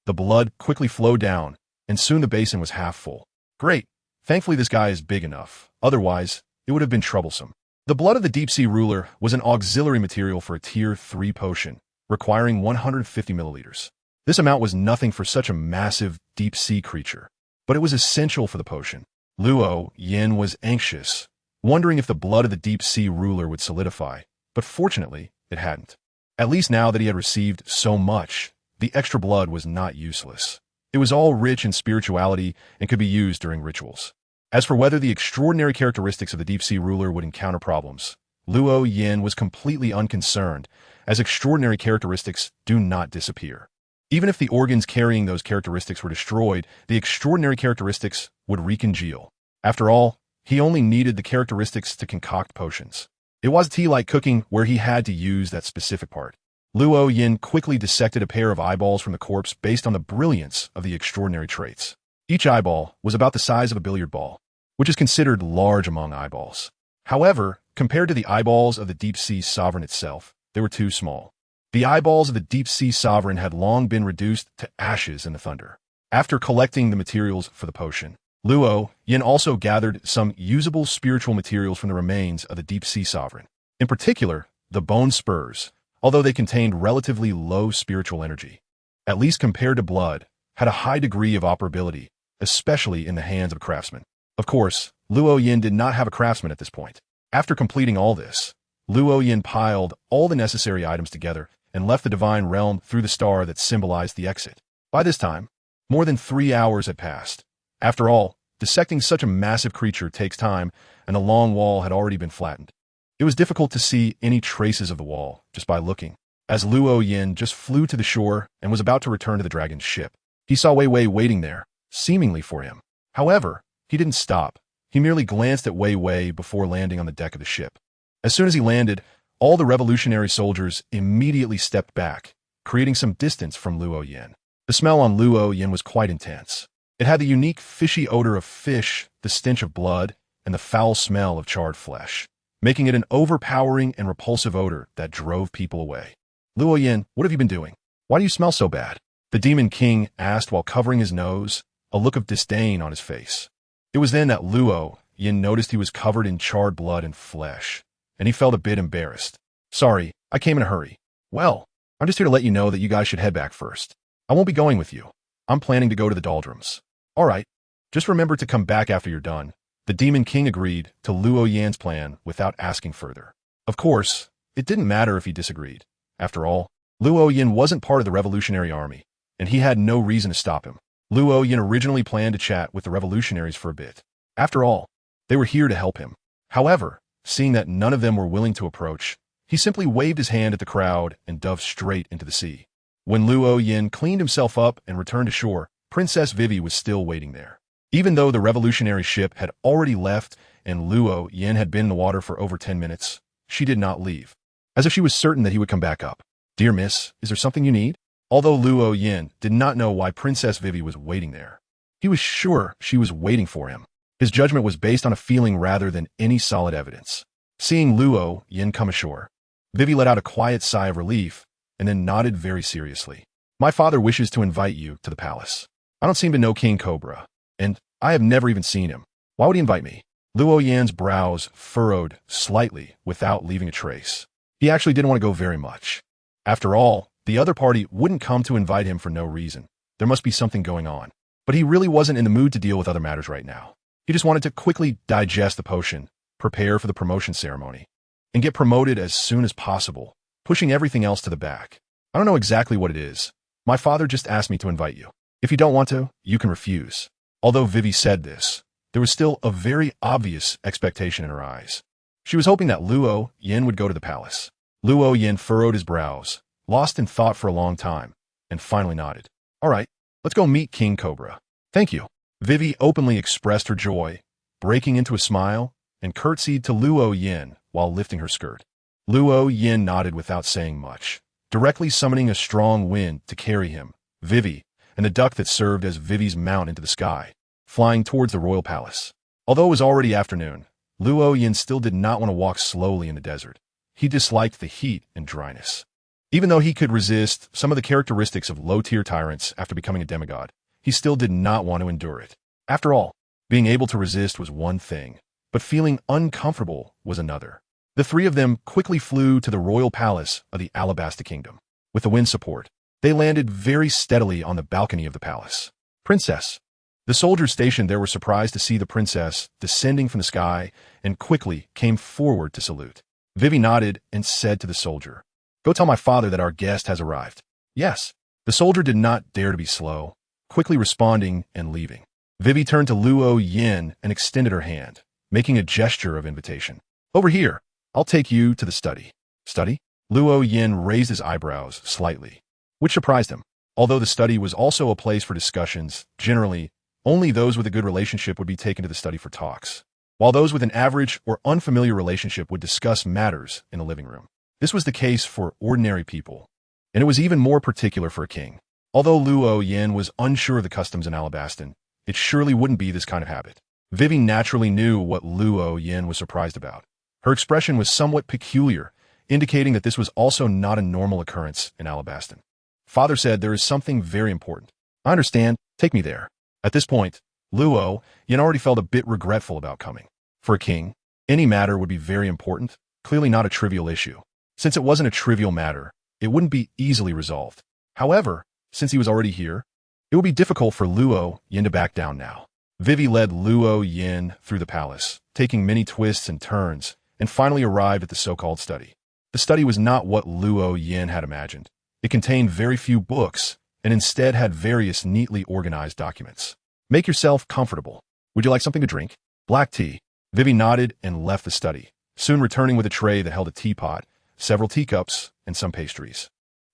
A: The blood quickly flowed down, and soon the basin was half full. Great. Thankfully this guy is big enough. Otherwise, it would have been troublesome. The blood of the deep-sea ruler was an auxiliary material for a Tier 3 potion, requiring 150 milliliters. This amount was nothing for such a massive deep-sea creature, but it was essential for the potion. Luo Yin was anxious, wondering if the blood of the deep-sea ruler would solidify, but fortunately, it hadn't. At least now that he had received so much, the extra blood was not useless. It was all rich in spirituality and could be used during rituals. As for whether the extraordinary characteristics of the deep-sea ruler would encounter problems, Luo Yin was completely unconcerned, as extraordinary characteristics do not disappear. Even if the organs carrying those characteristics were destroyed, the extraordinary characteristics would recongeal. After all, he only needed the characteristics to concoct potions. It was tea like cooking where he had to use that specific part. Luo Yin quickly dissected a pair of eyeballs from the corpse based on the brilliance of the extraordinary traits. Each eyeball was about the size of a billiard ball, which is considered large among eyeballs. However, compared to the eyeballs of the deep-sea sovereign itself, they were too small. The eyeballs of the deep-sea sovereign had long been reduced to ashes in the thunder. After collecting the materials for the potion, Luo Yin also gathered some usable spiritual materials from the remains of the deep-sea sovereign. In particular, the bone spurs, although they contained relatively low spiritual energy, at least compared to blood, had a high degree of operability, especially in the hands of a craftsman. Of course, Luo Yin did not have a craftsman at this point. After completing all this, Luo Yin piled all the necessary items together and left the divine realm through the star that symbolized the exit. By this time, more than 3 hours had passed. After all, dissecting such a massive creature takes time, and the long wall had already been flattened. It was difficult to see any traces of the wall just by looking. As Luo Yin just flew to the shore and was about to return to the dragon's ship, he saw Wei Wei waiting there, seemingly for him. However, he didn't stop. He merely glanced at Wei Wei before landing on the deck of the ship. As soon as he landed, all the revolutionary soldiers immediately stepped back, creating some distance from Luo Yin. The smell on Luo Yin was quite intense. It had the unique fishy odor of fish, the stench of blood, and the foul smell of charred flesh, making it an overpowering and repulsive odor that drove people away. Luo Yin, what have you been doing? Why do you smell so bad? The Demon King asked while covering his nose, a look of disdain on his face. It was then that Luo Yin noticed he was covered in charred blood and flesh, and he felt a bit embarrassed. Sorry, I came in a hurry. Well, I'm just here to let you know that you guys should head back first. I won't be going with you. I'm planning to go to the doldrums. All right, just remember to come back after you're done. The Demon King agreed to Luo Yan's plan without asking further. Of course, it didn't matter if he disagreed. After all, Luo Yan wasn't part of the Revolutionary Army, and he had no reason to stop him. Luo Yan originally planned to chat with the revolutionaries for a bit. After all, they were here to help him. However, seeing that none of them were willing to approach, he simply waved his hand at the crowd and dove straight into the sea. When Luo Yan cleaned himself up and returned to shore, Princess Vivi was still waiting there. Even though the revolutionary ship had already left and Luo Yan had been in the water for over 10 minutes, she did not leave, as if she was certain that he would come back up. Dear miss, is there something you need? Although Luo Yan did not know why Princess Vivi was waiting there, he was sure she was waiting for him. His judgment was based on a feeling rather than any solid evidence. Seeing Luo Yan come ashore, Vivi let out a quiet sigh of relief and then nodded very seriously. My father wishes to invite you to the palace. I don't seem to know King Cobra, and I have never even seen him. Why would he invite me? Luo Yan's brows furrowed slightly without leaving a trace. He actually didn't want to go very much. After all, the other party wouldn't come to invite him for no reason. There must be something going on. But he really wasn't in the mood to deal with other matters right now. He just wanted to quickly digest the potion, prepare for the promotion ceremony, and get promoted as soon as possible, pushing everything else to the back. I don't know exactly what it is. My father just asked me to invite you. If you don't want to, you can refuse. Although Vivi said this, there was still a very obvious expectation in her eyes. She was hoping that Luo Yan would go to the palace. Luo Yan furrowed his brows, lost in thought for a long time, and finally nodded. All right, let's go meet King Cobra. Thank you. Vivi openly expressed her joy, breaking into a smile, and curtsied to Luo Yan while lifting her skirt. Luo Yan nodded without saying much, directly summoning a strong wind to carry him, Vivi, and the duck that served as Vivi's mount into the sky, flying towards the royal palace. Although it was already afternoon, Luo Yan still did not want to walk slowly in the desert. He disliked the heat and dryness. Even though he could resist some of the characteristics of low-tier tyrants after becoming a demigod, he still did not want to endure it. After all, being able to resist was one thing, but feeling uncomfortable was another. The three of them quickly flew to the royal palace of the Alabasta Kingdom. With the wind support, they landed very steadily on the balcony of the palace. Princess. The soldiers stationed there were surprised to see the princess descending from the sky and quickly came forward to salute. Vivi nodded and said to the soldier, Go tell my father that our guest has arrived. Yes. The soldier did not dare to be slow, quickly responding and leaving. Vivi turned to Luo Yan and extended her hand, making a gesture of invitation. Over here, I'll take you to the study. Study? Luo Yan raised his eyebrows slightly, which surprised him. Although the study was also a place for discussions, generally, only those with a good relationship would be taken to the study for talks, while those with an average or unfamiliar relationship would discuss matters in the living room. This was the case for ordinary people, and it was even more particular for a king. Although Luo Yan was unsure of the customs in Alabastan, it surely wouldn't be this kind of habit. Vivi naturally knew what Luo Yan was surprised about. Her expression was somewhat peculiar, indicating that this was also not a normal occurrence in Alabastan. Father said there is something very important. I understand, take me there. At this point, Luo Yan already felt a bit regretful about coming. For a king, any matter would be very important, clearly not a trivial issue. Since it wasn't a trivial matter, it wouldn't be easily resolved. However, since he was already here, it would be difficult for Luo Yan to back down now. Vivi led Luo Yan through the palace, taking many twists and turns, and finally arrived at the so-called study. The study was not what Luo Yan had imagined. It contained very few books, and instead had various neatly organized documents. Make yourself comfortable. Would you like something to drink? Black tea. Vivi nodded and left the study, soon returning with a tray that held a teapot, several teacups, and some pastries.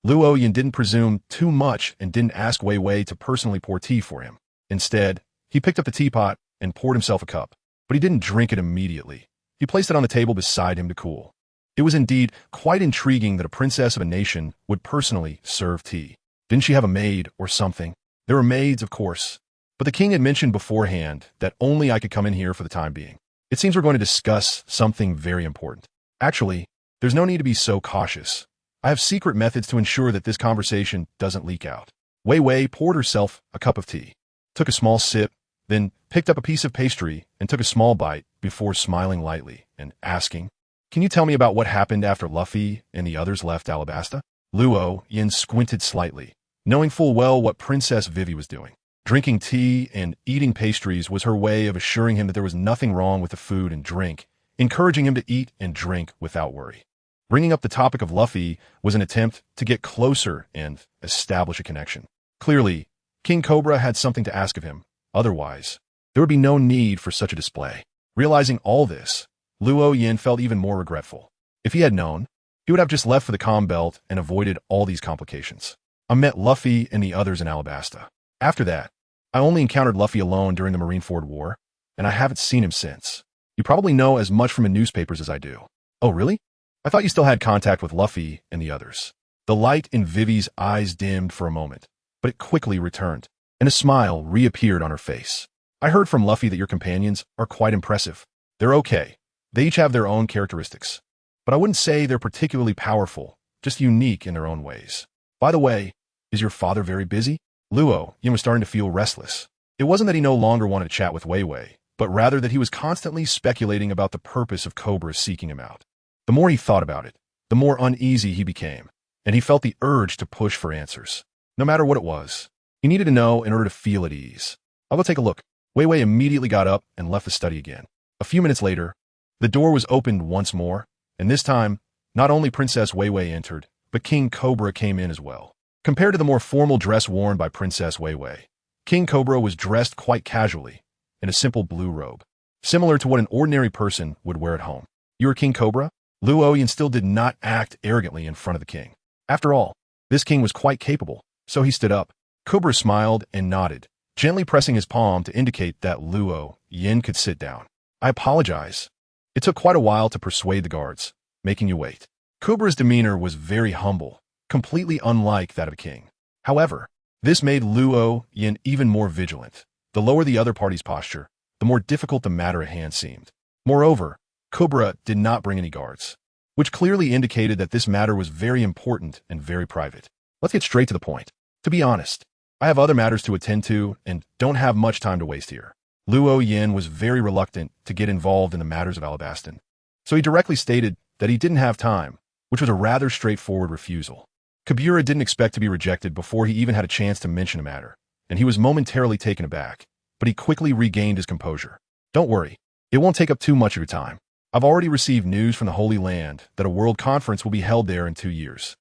A: Luo Yan didn't presume too much and didn't ask Wei Wei to personally pour tea for him. Instead, he picked up the teapot and poured himself a cup, but he didn't drink it immediately. He placed it on the table beside him to cool. It was indeed quite intriguing that a princess of a nation would personally serve tea. Didn't she have a maid or something? There were maids, of course, but the king had mentioned beforehand that only I could come in here for the time being. It seems we're going to discuss something very important. Actually, there's no need to be so cautious. I have secret methods to ensure that this conversation doesn't leak out. Wei Wei poured herself a cup of tea, took a small sip, then picked up a piece of pastry and took a small bite before smiling lightly and asking, "Can you tell me about what happened after Luffy and the others left Alabasta?" Luo Yin squinted slightly, knowing full well what Princess Vivi was doing. Drinking tea and eating pastries was her way of assuring him that there was nothing wrong with the food and drink, encouraging him to eat and drink without worry. Bringing up the topic of Luffy was an attempt to get closer and establish a connection. Clearly, King Cobra had something to ask of him. Otherwise, there would be no need for such a display. Realizing all this, Luo Yin felt even more regretful. If he had known, he would have just left for the Calm Belt and avoided all these complications. I met Luffy and the others in Alabasta. After that, I only encountered Luffy alone during the Marineford War, and I haven't seen him since. You probably know as much from the newspapers as I do. Oh, really? I thought you still had contact with Luffy and the others. The light in Vivi's eyes dimmed for a moment, but it quickly returned, and a smile reappeared on her face. I heard from Luffy that your companions are quite impressive. They're okay. They each have their own characteristics. But I wouldn't say they're particularly powerful, just unique in their own ways. By the way, is your father very busy? Luo Yin was starting to feel restless. It wasn't that he no longer wanted to chat with Wei Wei, but rather that he was constantly speculating about the purpose of Cobra seeking him out. The more he thought about it, the more uneasy he became, and he felt the urge to push for answers. No matter what it was, he needed to know in order to feel at ease. I'll go take a look. Wei Wei immediately got up and left the study again. A few minutes later, the door was opened once more, and this time, not only Princess Wei Wei entered, but King Cobra came in as well. Compared to the more formal dress worn by Princess Wei Wei, King Cobra was dressed quite casually, in a simple blue robe, similar to what an ordinary person would wear at home. You are King Cobra? Luo Yin still did not act arrogantly in front of the king. After all, this king was quite capable, so he stood up. Cobra smiled and nodded, gently pressing his palm to indicate that Luo Yin could sit down. I apologize. It took quite a while to persuade the guards, making you wait. Cobra's demeanor was very humble, completely unlike that of a king. However, this made Luo Yin even more vigilant. The lower the other party's posture, the more difficult the matter at hand seemed. Moreover, Cobra did not bring any guards, which clearly indicated that this matter was very important and very private. Let's get straight to the point. To be honest, I have other matters to attend to and don't have much time to waste here. Luo Yin was very reluctant to get involved in the matters of Alabastan, so he directly stated that he didn't have time, which was a rather straightforward refusal. Kabura didn't expect to be rejected before he even had a chance to mention a matter, and he was momentarily taken aback, but he quickly regained his composure. Don't worry, it won't take up too much of your time. I've already received news from the Holy Land that a world conference will be held there in 2 years.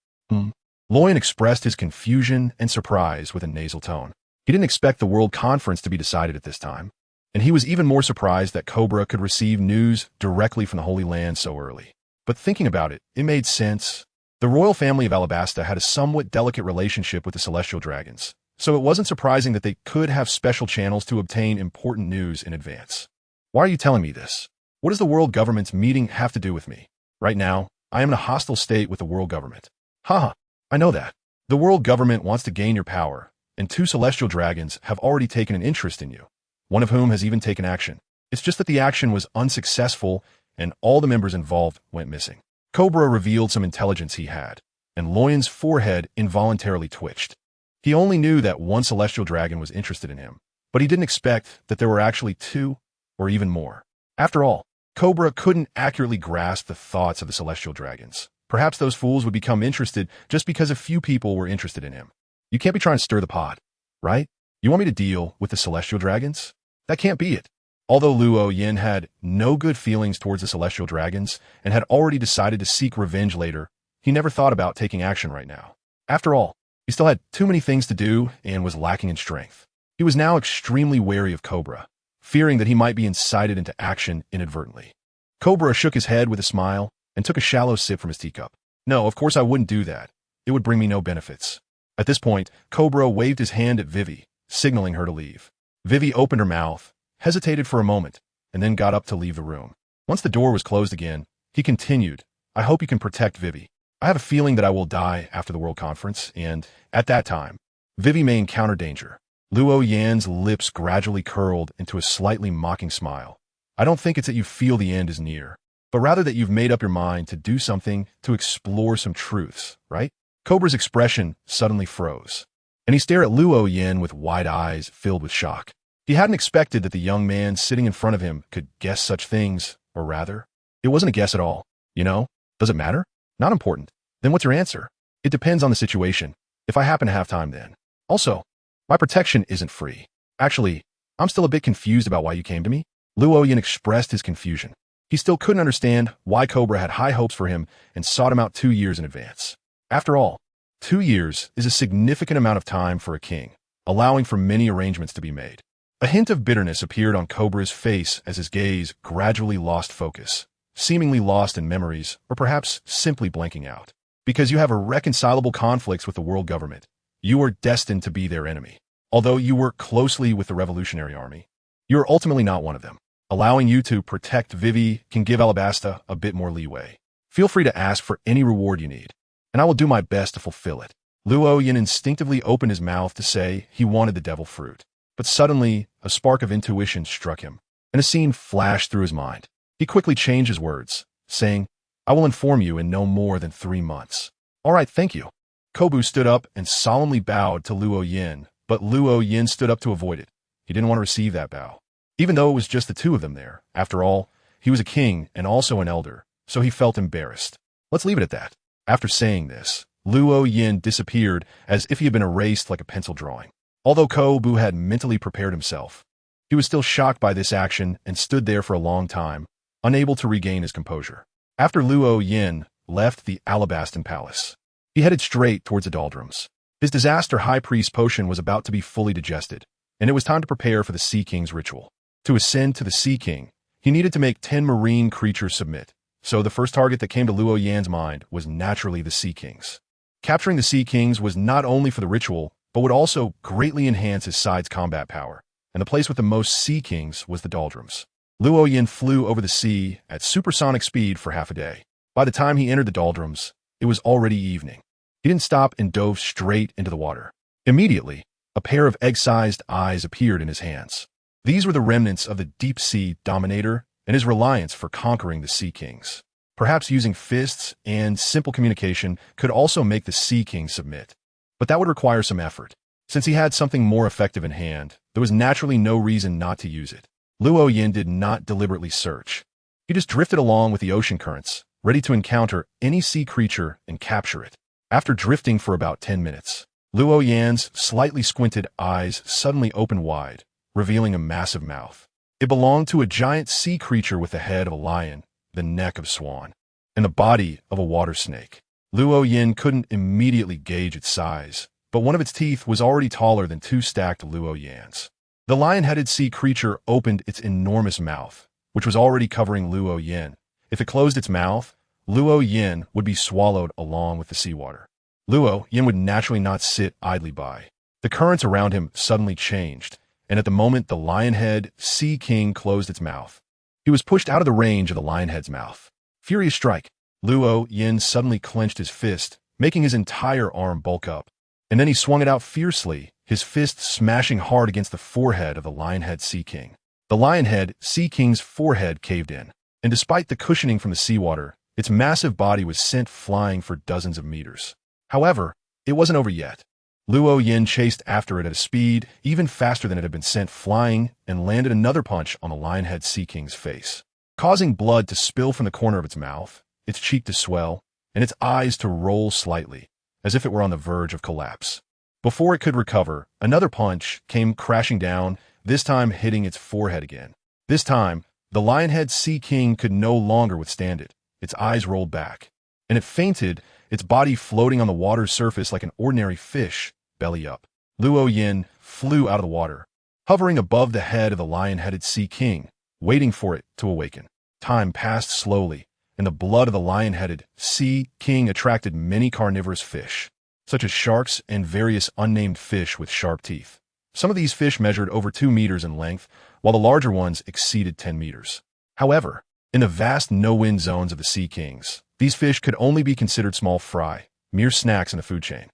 A: Loyan expressed his confusion and surprise with a nasal tone. He didn't expect the world conference to be decided at this time, and he was even more surprised that Cobra could receive news directly from the Holy Land so early. But thinking about it, it made sense. The royal family of Alabasta had a somewhat delicate relationship with the celestial dragons, so it wasn't surprising that they could have special channels to obtain important news in advance. Why are you telling me this? What does the world government's meeting have to do with me? Right now, I am in a hostile state with the world government. Haha, I know that. The world government wants to gain your power, and 2 celestial dragons have already taken an interest in you, one of whom has even taken action. It's just that the action was unsuccessful and all the members involved went missing. Cobra revealed some intelligence he had, and Loyan's forehead involuntarily twitched. He only knew that 1 celestial dragon was interested in him, but he didn't expect that there were actually 2 or even more. After all, Cobra couldn't accurately grasp the thoughts of the celestial dragons. Perhaps those fools would become interested just because a few people were interested in him. You can't be trying to stir the pot, right? You want me to deal with the celestial dragons? That can't be it. Although Luo Yin had no good feelings towards the celestial dragons and had already decided to seek revenge later, he never thought about taking action right now. After all, he still had too many things to do and was lacking in strength. He was now extremely wary of Cobra, fearing that he might be incited into action inadvertently. Cobra shook his head with a smile and took a shallow sip from his teacup. No, of course I wouldn't do that. It would bring me no benefits. At this point, Cobra waved his hand at Vivi, signaling her to leave. Vivi opened her mouth, hesitated for a moment, and then got up to leave the room. Once the door was closed again, he continued, I hope you can protect Vivi. I have a feeling that I will die after the World Conference, and, at that time, Vivi may encounter danger. Luo Yan's lips gradually curled into a slightly mocking smile. I don't think it's that you feel the end is near, but rather that you've made up your mind to do something to explore some truths, right? Cobra's expression suddenly froze, and he stared at Luo Yan with wide eyes filled with shock. He hadn't expected that the young man sitting in front of him could guess such things, or rather, it wasn't a guess at all. You know? Does it matter? Not important. Then what's your answer? It depends on the situation. If I happen to have time then. Also, my protection isn't free. Actually, I'm still a bit confused about why you came to me. Luo Yin expressed his confusion. He still couldn't understand why Cobra had high hopes for him and sought him out 2 years in advance. After all, 2 years is a significant amount of time for a king, allowing for many arrangements to be made. A hint of bitterness appeared on Cobra's face as his gaze gradually lost focus, seemingly lost in memories, or perhaps simply blanking out. Because you have irreconcilable conflicts with the world government, you are destined to be their enemy. Although you work closely with the Revolutionary Army, you are ultimately not one of them. Allowing you to protect Vivi can give Alabasta a bit more leeway. Feel free to ask for any reward you need, and I will do my best to fulfill it. Luo Yin instinctively opened his mouth to say he wanted the devil fruit. But suddenly, a spark of intuition struck him, and a scene flashed through his mind. He quickly changed his words, saying, I will inform you in no more than 3 months. All right, thank you. Kobu stood up and solemnly bowed to Luo Yin, but Luo Yin stood up to avoid it. He didn't want to receive that bow. Even though it was just the two of them there, after all, he was a king and also an elder, so he felt embarrassed. Let's leave it at that. After saying this, Luo Yin disappeared as if he had been erased like a pencil drawing. Although Kobu had mentally prepared himself, he was still shocked by this action and stood there for a long time, unable to regain his composure. After Luo Yin left the Alabastan Palace, he headed straight towards the doldrums. His disaster high priest potion was about to be fully digested, and it was time to prepare for the Sea King's ritual. To ascend to the Sea King, he needed to make 10 marine creatures submit, so the first target that came to Luo Yan's mind was naturally the Sea Kings. Capturing the Sea Kings was not only for the ritual, but would also greatly enhance his side's combat power, and the place with the most Sea Kings was the doldrums. Luo Yin flew over the sea at supersonic speed for half a day. By the time he entered the doldrums, it was already evening. He didn't stop and dove straight into the water. Immediately, a pair of egg-sized eyes appeared in his hands. These were the remnants of the deep-sea dominator and his reliance for conquering the Sea Kings. Perhaps using fists and simple communication could also make the Sea King submit. But that would require some effort. Since he had something more effective in hand, there was naturally no reason not to use it. Luo Yin did not deliberately search. He just drifted along with the ocean currents, ready to encounter any sea creature and capture it. After drifting for about 10 minutes, Luo Yan's slightly squinted eyes suddenly opened wide, revealing a massive mouth. It belonged to a giant sea creature with the head of a lion, the neck of a swan, and the body of a water snake. Luo Yin couldn't immediately gauge its size, but one of its teeth was already taller than 2 stacked Luo Yans. The lion-headed sea creature opened its enormous mouth, which was already covering Luo Yin. If it closed its mouth, Luo Yin would be swallowed along with the seawater. Luo Yin would naturally not sit idly by. The currents around him suddenly changed, and at the moment the lion-head Sea King closed its mouth, he was pushed out of the range of the lion-head's mouth. Furious strike. Luo Yin suddenly clenched his fist, making his entire arm bulk up, and then he swung it out fiercely, his fist smashing hard against the forehead of the lion-head Sea King. The lion-head Sea King's forehead caved in, and despite the cushioning from the seawater, its massive body was sent flying for dozens of meters. However, it wasn't over yet. Luo Yin chased after it at a speed even faster than it had been sent flying and landed another punch on the lion-head Sea King's face, causing blood to spill from the corner of its mouth, its cheek to swell, and its eyes to roll slightly, as if it were on the verge of collapse. Before it could recover, another punch came crashing down, this time hitting its forehead again. This time, the lion-head Sea King could no longer withstand it. Its eyes rolled back, and it fainted, its body floating on the water's surface like an ordinary fish, belly up. Luo Yin flew out of the water, hovering above the head of the lion-headed Sea King, waiting for it to awaken. Time passed slowly, and the blood of the lion-headed Sea King attracted many carnivorous fish, such as sharks and various unnamed fish with sharp teeth. Some of these fish measured over 2 meters in length, while the larger ones exceeded 10 meters. However, in the vast no-win zones of the Sea Kings, these fish could only be considered small fry, mere snacks in the food chain.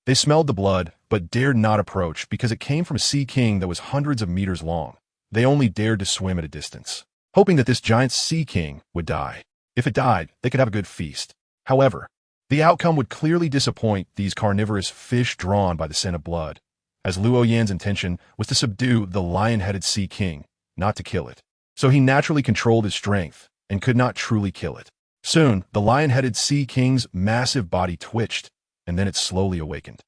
A: They smelled the blood, but dared not approach because it came from a Sea King that was hundreds of meters long. They only dared to swim at a distance, hoping that this giant Sea King would die. If it died, they could have a good feast. However, the outcome would clearly disappoint these carnivorous fish drawn by the scent of blood. as Luo Yan's intention was to subdue the lion-headed Sea King, not to kill it. So he naturally controlled his strength and could not truly kill it. Soon, the lion-headed Sea King's massive body twitched, and then it slowly awakened.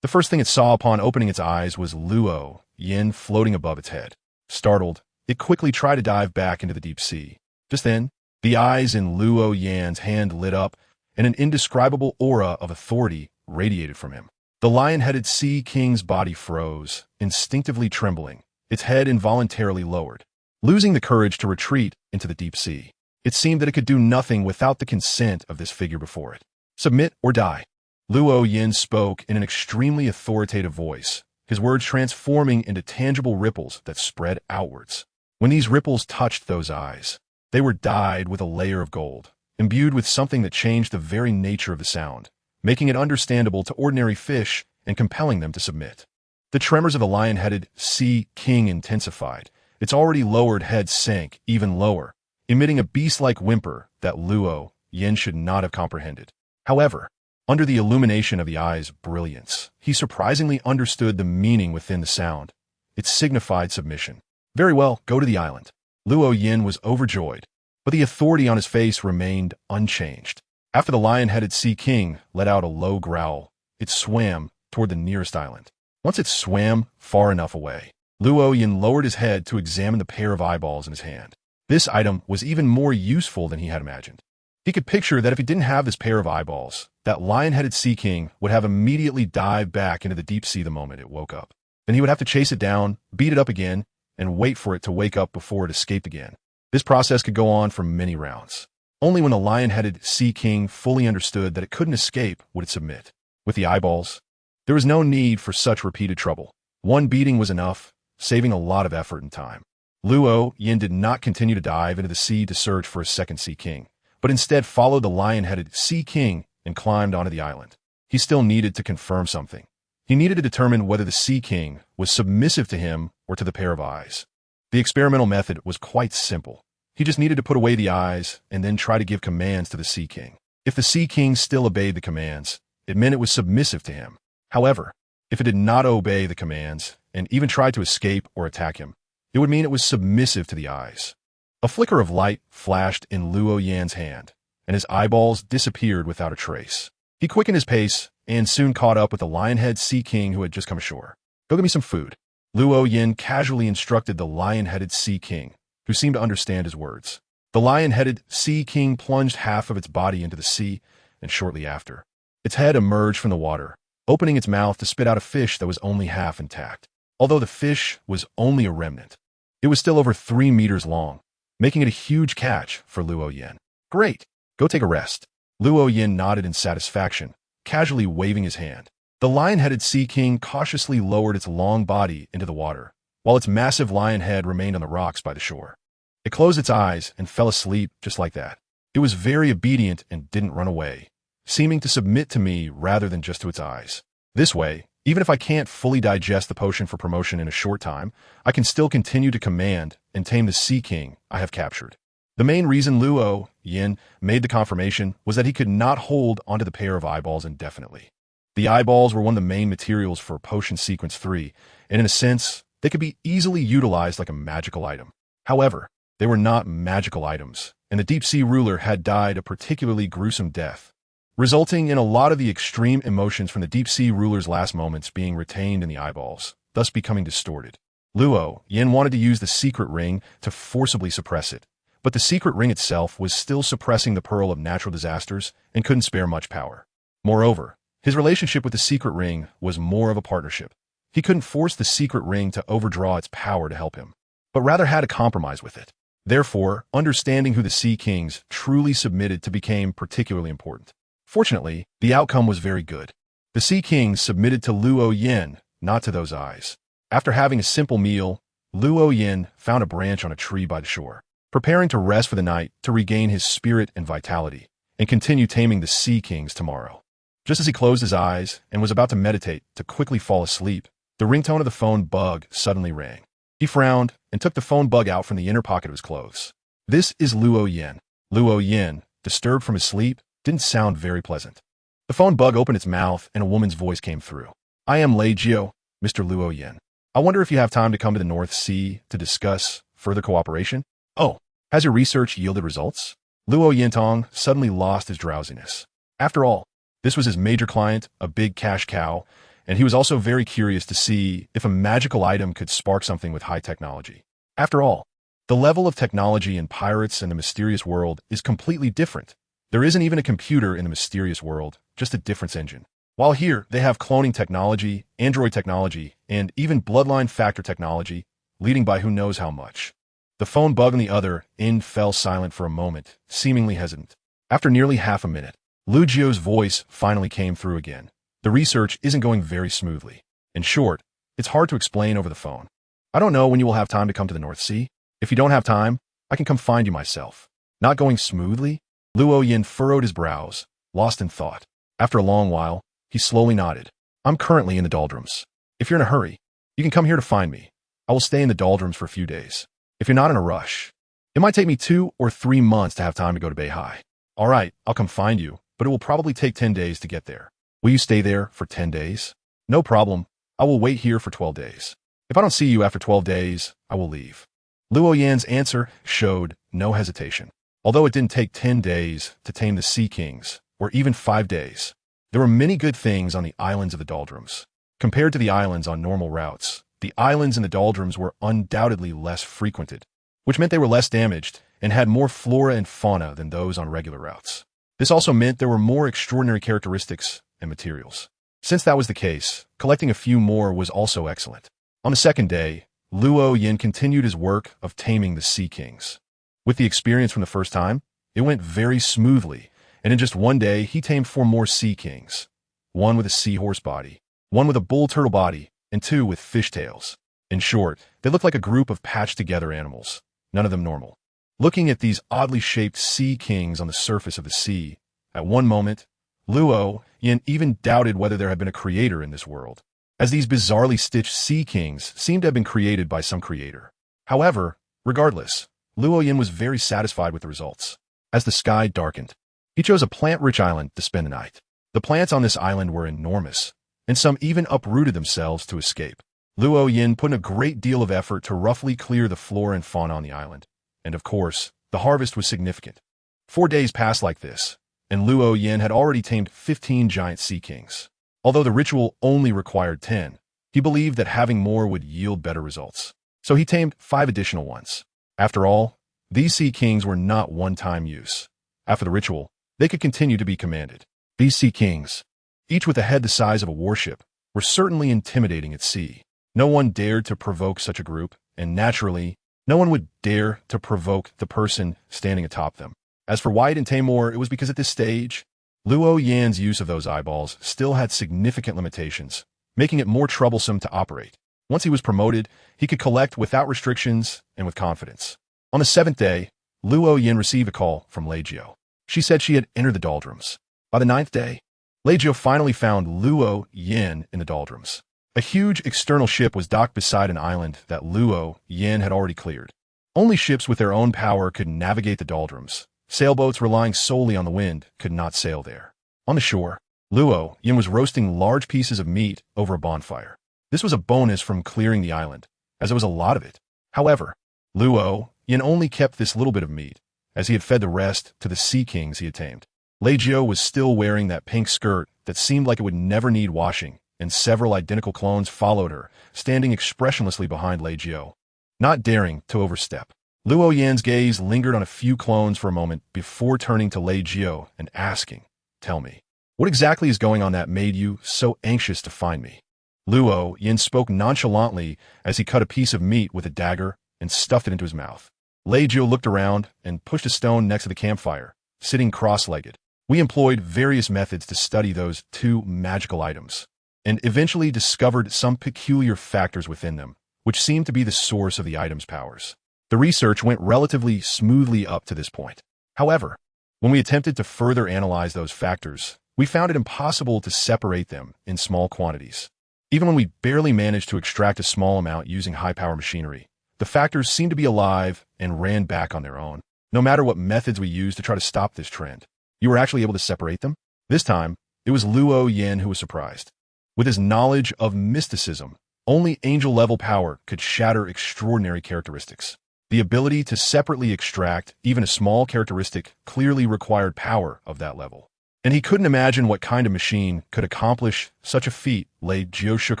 A: The first thing it saw upon opening its eyes was Luo Yan floating above its head. Startled, it quickly tried to dive back into the deep sea. Just then, the eyes in Luo Yan's hand lit up, and an indescribable aura of authority radiated from him. The lion-headed Sea King's body froze, instinctively trembling, its head involuntarily lowered, losing the courage to retreat into the deep sea. It seemed that it could do nothing without the consent of this figure before it. Submit or die. Luo Yan spoke in an extremely authoritative voice, his words transforming into tangible ripples that spread outwards. When these ripples touched those eyes, they were dyed with a layer of gold, imbued with something that changed the very nature of the sound, making it understandable to ordinary fish and compelling them to submit. The tremors of the lion-headed Sea King intensified. Its already lowered head sank even lower, emitting a beast-like whimper that Luo Yan should not have comprehended. However, under the illumination of the eye's brilliance, he surprisingly understood the meaning within the sound. It signified submission. Very well, go to the island. Luo Yan was overjoyed, but the authority on his face remained unchanged. After the lion-headed Sea King let out a low growl, it swam toward the nearest island. Once it swam far enough away, Luo Yan lowered his head to examine the pair of eyeballs in his hand. This item was even more useful than he had imagined. He could picture that if he didn't have this pair of eyeballs, that lion-headed Sea King would have immediately dived back into the deep sea the moment it woke up. Then he would have to chase it down, beat it up again, and wait for it to wake up before it escaped again. This process could go on for many rounds. Only when the lion-headed Sea King fully understood that it couldn't escape would it submit. With the eyeballs, there was no need for such repeated trouble. One beating was enough, saving a lot of effort and time. Luo Yan did not continue to dive into the sea to search for a second Sea King, but instead followed the lion-headed Sea King and climbed onto the island. He still needed to confirm something. He needed to determine whether the Sea King was submissive to him or to the pair of eyes. The experimental method was quite simple. He just needed to put away the eyes and then try to give commands to the Sea King. If the Sea King still obeyed the commands, it meant it was submissive to him. However, if it did not obey the commands and even tried to escape or attack him, it would mean it was submissive to the eyes. A flicker of light flashed in Luo Yan's hand, and his eyeballs disappeared without a trace. He quickened his pace and soon caught up with the lion-headed Sea King who had just come ashore. Go get me some food. Luo Yan casually instructed the lion-headed Sea King, who seemed to understand his words. The lion-headed Sea King plunged half of its body into the sea, and shortly after, its head emerged from the water, opening its mouth to spit out a fish that was only half intact. Although the fish was only a remnant, it was still over 3 meters long, making it a huge catch for Luo Yan. Great, go take a rest. Luo Yan nodded in satisfaction, casually waving his hand. The lion-headed Sea King cautiously lowered its long body into the water, while its massive lion head remained on the rocks by the shore. It closed its eyes and fell asleep just like that. It was very obedient and didn't run away, seeming to submit to me rather than just to its eyes. This way, even if I can't fully digest the potion for promotion in a short time, I can still continue to command and tame the Sea King I have captured. The main reason Luo Yan made the confirmation was that he could not hold onto the pair of eyeballs indefinitely. The eyeballs were one of the main materials for Potion Sequence 3, and in a sense, they could be easily utilized like a magical item. However, they were not magical items, and the Deep Sea Ruler had died a particularly gruesome death, resulting in a lot of the extreme emotions from the Deep Sea Ruler's last moments being retained in the eyeballs, thus becoming distorted. Luo Yan wanted to use the secret ring to forcibly suppress it, but the secret ring itself was still suppressing the Pearl of Natural Disasters and couldn't spare much power. Moreover, his relationship with the secret ring was more of a partnership. He couldn't force the secret ring to overdraw its power to help him, but rather had a compromise with it. Therefore, understanding who the Sea Kings truly submitted to became particularly important. Fortunately, the outcome was very good. The Sea Kings submitted to Luo Yan, not to those eyes. After having a simple meal, Luo Yan found a branch on a tree by the shore, preparing to rest for the night to regain his spirit and vitality, and continue taming the Sea Kings tomorrow. Just as he closed his eyes and was about to meditate to quickly fall asleep, the ringtone of the phone bug suddenly rang. He frowned and took the phone bug out from the inner pocket of his clothes. This is Luo Yan. Luo Yan, disturbed from his sleep, didn't sound very pleasant. The phone bug opened its mouth and a woman's voice came through. I am Lei Jiu. Mr. Luo Yin. I wonder if you have time to come to the North Sea to discuss further cooperation? Oh, has your research yielded results? Luo Yintong suddenly lost his drowsiness. After all, this was his major client, a big cash cow, and he was also very curious to see if a magical item could spark something with high technology. After all, the level of technology in pirates and the mysterious world is completely different. There isn't even a computer in the mysterious world, just a difference engine. While here, they have cloning technology, android technology, and even bloodline factor technology, leading by who knows how much. The phone bug on the other end fell silent for a moment, seemingly hesitant. After nearly half a minute, Lu Jio's voice finally came through again. The research isn't going very smoothly. In short, it's hard to explain over the phone. I don't know when you will have time to come to the North Sea. If you don't have time, I can come find you myself. Not going smoothly? Luo Yin furrowed his brows, lost in thought. After a long while, he slowly nodded. I'm currently in the doldrums. If you're in a hurry, you can come here to find me. I will stay in the doldrums for a few days. If you're not in a rush, it might take me 2 or 3 months to have time to go to Beihai. All right, I'll come find you, but it will probably take 10 days to get there. Will you stay there for 10 days? No problem. I will wait here for 12 days. If I don't see you after 12 days, I will leave. Luo Yan's answer showed no hesitation. Although it didn't take 10 days to tame the Sea Kings, or even 5 days, there were many good things on the islands of the doldrums. Compared to the islands on normal routes, the islands in the doldrums were undoubtedly less frequented, which meant they were less damaged and had more flora and fauna than those on regular routes. This also meant there were more extraordinary characteristics and materials. Since that was the case, collecting a few more was also excellent. On the second day, Luo Yin continued his work of taming the Sea Kings. With the experience from the first time, it went very smoothly, and in just one day he tamed 4 more Sea Kings. 1 with a seahorse body, 1 with a bull turtle body, and 2 with fishtails. In short, they looked like a group of patched-together animals, none of them normal. Looking at these oddly shaped Sea Kings on the surface of the sea, at one moment, Luo Yin even doubted whether there had been a creator in this world, as these bizarrely stitched Sea Kings seemed to have been created by some creator. However, regardless, Luo Yin was very satisfied with the results. As the sky darkened, he chose a plant-rich island to spend the night. The plants on this island were enormous, and some even uprooted themselves to escape. Luo Yin put in a great deal of effort to roughly clear the flora and fauna on the island, and of course, the harvest was significant. 4 days passed like this, and Luo Yin had already tamed 15 giant Sea Kings. Although the ritual only required 10, he believed that having more would yield better results. So he tamed 5 additional ones. After all, these Sea Kings were not one-time use. After the ritual, they could continue to be commanded. These Sea Kings, each with a head the size of a warship, were certainly intimidating at sea. No one dared to provoke such a group, and naturally, no one would dare to provoke the person standing atop them. As for why he didn't tame more, it was because at this stage, Luo Yan's use of those eyeballs still had significant limitations, making it more troublesome to operate. Once he was promoted, he could collect without restrictions and with confidence. On the 7th day, Luo Yin received a call from Lei Jiao. She said she had entered the doldrums. By the 9th day, Lei Jiao finally found Luo Yin in the doldrums. A huge external ship was docked beside an island that Luo Yin had already cleared. Only ships with their own power could navigate the doldrums. Sailboats relying solely on the wind could not sail there. On the shore, Luo Yin was roasting large pieces of meat over a bonfire. This was a bonus from clearing the island, as there was a lot of it. However, Luo Yin only kept this little bit of meat, as he had fed the rest to the Sea Kings he had tamed. Lei Jiao was still wearing that pink skirt that seemed like it would never need washing, and several identical clones followed her, standing expressionlessly behind Lei Jiao, not daring to overstep. Luo Yan's gaze lingered on a few clones for a moment before turning to Lei Jiao and asking, "Tell me, what exactly is going on that made you so anxious to find me?" Luo Yan spoke nonchalantly as he cut a piece of meat with a dagger and stuffed it into his mouth. Lei Jiao looked around and pushed a stone next to the campfire, sitting cross-legged. We employed various methods to study those 2 magical items, and eventually discovered some peculiar factors within them, which seemed to be the source of the item's powers. The research went relatively smoothly up to this point. However, when we attempted to further analyze those factors, we found it impossible to separate them in small quantities. Even when we barely managed to extract a small amount using high-power machinery, the factors seemed to be alive and ran back on their own. No matter what methods we used to try to stop this trend, you were actually able to separate them? This time, it was Luo Yin who was surprised. With his knowledge of mysticism, Only angel-level power could shatter extraordinary characteristics. The ability to separately extract even a small characteristic clearly required power of that level. And he couldn't imagine what kind of machine could accomplish such a feat. Lei Jio shook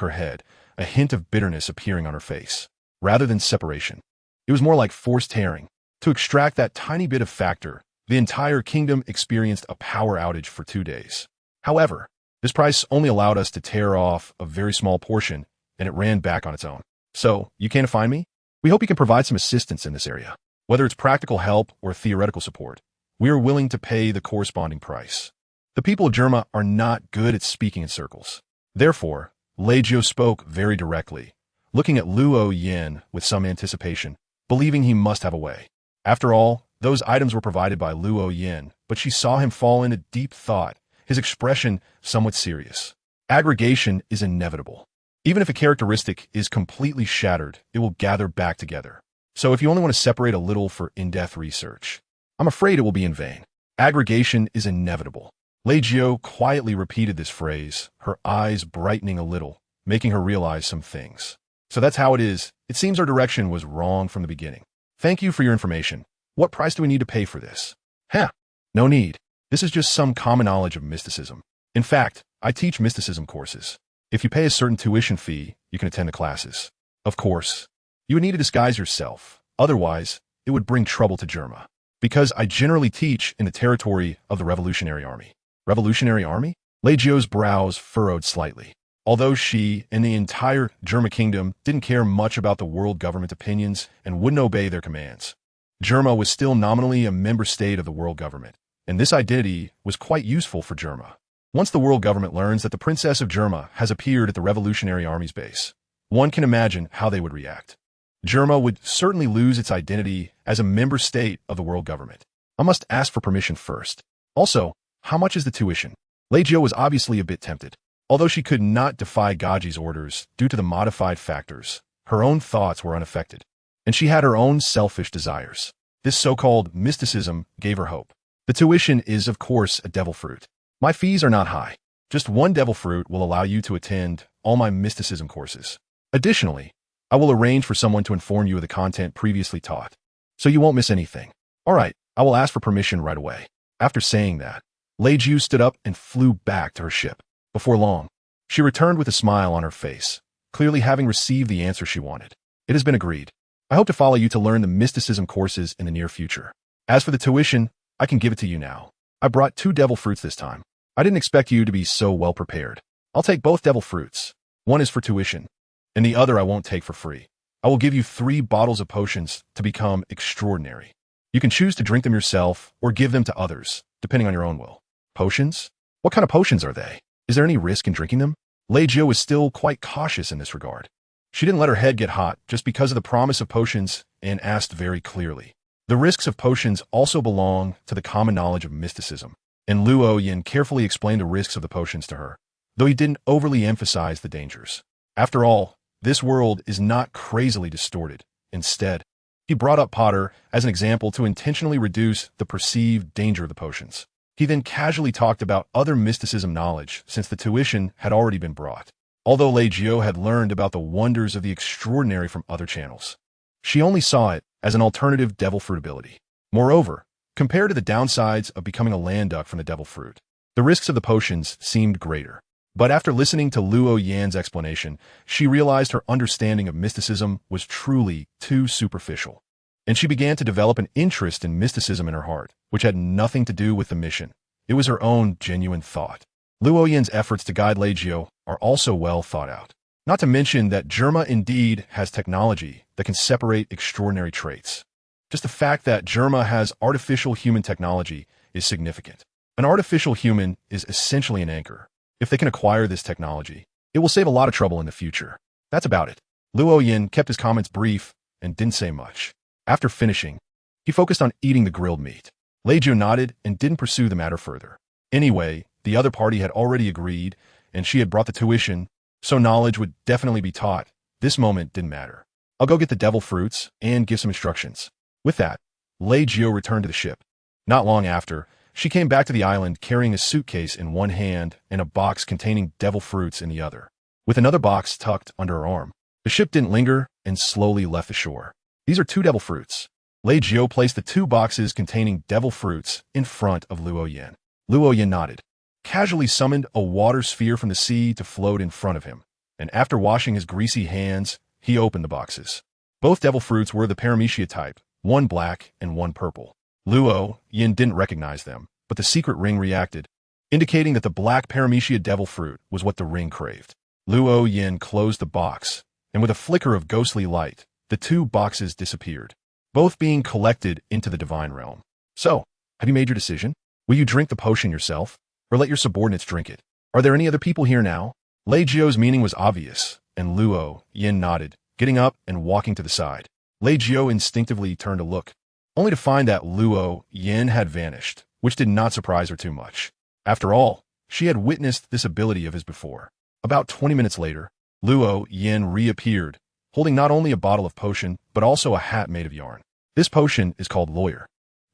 A: her head, a hint of bitterness appearing on her face. Rather than separation, it was more like forced tearing. To extract that tiny bit of factor, the entire kingdom experienced a power outage for 2 days. However, this price only allowed us to tear off a very small portion, and it ran back on its own. So, you can't find me? We hope you can provide some assistance in this area. Whether it's practical help or theoretical support, we are willing to pay the corresponding price. The people of Germa are not good at speaking in circles. Therefore, Lei Jio spoke very directly, looking at Luo Yin with some anticipation, believing he must have a way. After all, those items were provided by Luo Yin, but she saw him fall into deep thought, his expression somewhat serious. Aggregation is inevitable. Even if a characteristic is completely shattered, it will gather back together. So if you only want to separate a little for in-depth research, I'm afraid it will be in vain. Aggregation is inevitable. Lei Jio quietly repeated this phrase, her eyes brightening a little, making her realize some things. So that's how it is. It seems our direction was wrong from the beginning. Thank you for your information. What price do we need to pay for this? No need. This is just some common knowledge of mysticism. In fact, I teach mysticism courses. If you pay a certain tuition fee, you can attend the classes. Of course, you would need to disguise yourself. Otherwise, it would bring trouble to Germa. Because I generally teach in the territory of the Revolutionary Army. Revolutionary Army? Lei Jio's brows furrowed slightly. Although she and the entire Germa kingdom didn't care much about the world government opinions and wouldn't obey their commands, Germa was still nominally a member state of the world government, and this identity was quite useful for Germa. Once the world government learns that the Princess of Germa has appeared at the Revolutionary Army's base, one can imagine how they would react. Germa would certainly lose its identity as a member state of the world government. I must ask for permission first. Also, how much is the tuition? Lei Jio was obviously a bit tempted. Although she could not defy Gaji's orders due to the modified factors, her own thoughts were unaffected, and she had her own selfish desires. This so-called mysticism gave her hope. The tuition is, of course, a devil fruit. My fees are not high. Just one devil fruit will allow you to attend all my mysticism courses. Additionally, I will arrange for someone to inform you of the content previously taught, so you won't miss anything. All right, I will ask for permission right away. After saying that, Lei Jio stood up and flew back to her ship. Before long, she returned with a smile on her face, clearly having received the answer she wanted. It has been agreed. I hope to follow you to learn the mysticism courses in the near future. As for the tuition, I can give it to you now. I brought 2 devil fruits this time. I didn't expect you to be so well prepared. I'll take both devil fruits. One is for tuition, and the other I won't take for free. I will give you 3 bottles of potions to become extraordinary. You can choose to drink them yourself or give them to others, depending on your own will. Potions? What kind of potions are they? Is there any risk in drinking them? Lei Jio was still quite cautious in this regard. She didn't let her head get hot just because of the promise of potions and asked very clearly. The risks of potions also belong to the common knowledge of mysticism, and Luo Yin carefully explained the risks of the potions to her, though he didn't overly emphasize the dangers. After all, this world is not crazily distorted. Instead, he brought up Potter as an example to intentionally reduce the perceived danger of the potions. He then casually talked about other mysticism knowledge since the tuition had already been brought. Although Lei Jio had learned about the wonders of the extraordinary from other channels, she only saw it as an alternative devil fruit ability. Moreover, compared to the downsides of becoming a land duck from the devil fruit, the risks of the potions seemed greater. But after listening to Luo Yan's explanation, she realized her understanding of mysticism was truly too superficial, and she began to develop an interest in mysticism in her heart, which had nothing to do with the mission. It was her own genuine thought. Luo Yan's efforts to guide Lei Jio are also well thought out. Not to mention that Germa indeed has technology that can separate extraordinary traits. Just the fact that Germa has artificial human technology is significant. An artificial human is essentially an anchor. If they can acquire this technology, it will save a lot of trouble in the future. That's about it. Luo Yan kept his comments brief and didn't say much. After finishing, he focused on eating the grilled meat. Lei Jio nodded and didn't pursue the matter further. Anyway, the other party had already agreed, and she had brought the tuition, so knowledge would definitely be taught. This moment didn't matter. I'll go get the devil fruits and give some instructions. With that, Lei Jio returned to the ship. Not long after, she came back to the island carrying a suitcase in one hand and a box containing devil fruits in the other, with another box tucked under her arm. The ship didn't linger and slowly left the shore. These are 2 devil fruits. Lei Jiao placed the 2 boxes containing devil fruits in front of Luo Yin. Luo Yin nodded, casually summoned a water sphere from the sea to float in front of him, and after washing his greasy hands, he opened the boxes. Both devil fruits were the paramecia type, one black and one purple. Luo Yin didn't recognize them, but the secret ring reacted, indicating that the black paramecia devil fruit was what the ring craved. Luo Yin closed the box, and with a flicker of ghostly light, the 2 boxes disappeared, both being collected into the divine realm. So, have you made your decision? Will you drink the potion yourself, or let your subordinates drink it? Are there any other people here now? Lei Jiao's meaning was obvious, and Luo Yin nodded, getting up and walking to the side. Lei Jiao instinctively turned to look, only to find that Luo Yin had vanished, which did not surprise her too much. After all, she had witnessed this ability of his before. About 20 minutes later, Luo Yin reappeared, holding not only a bottle of potion, but also a hat made of yarn. This potion is called Lawyer.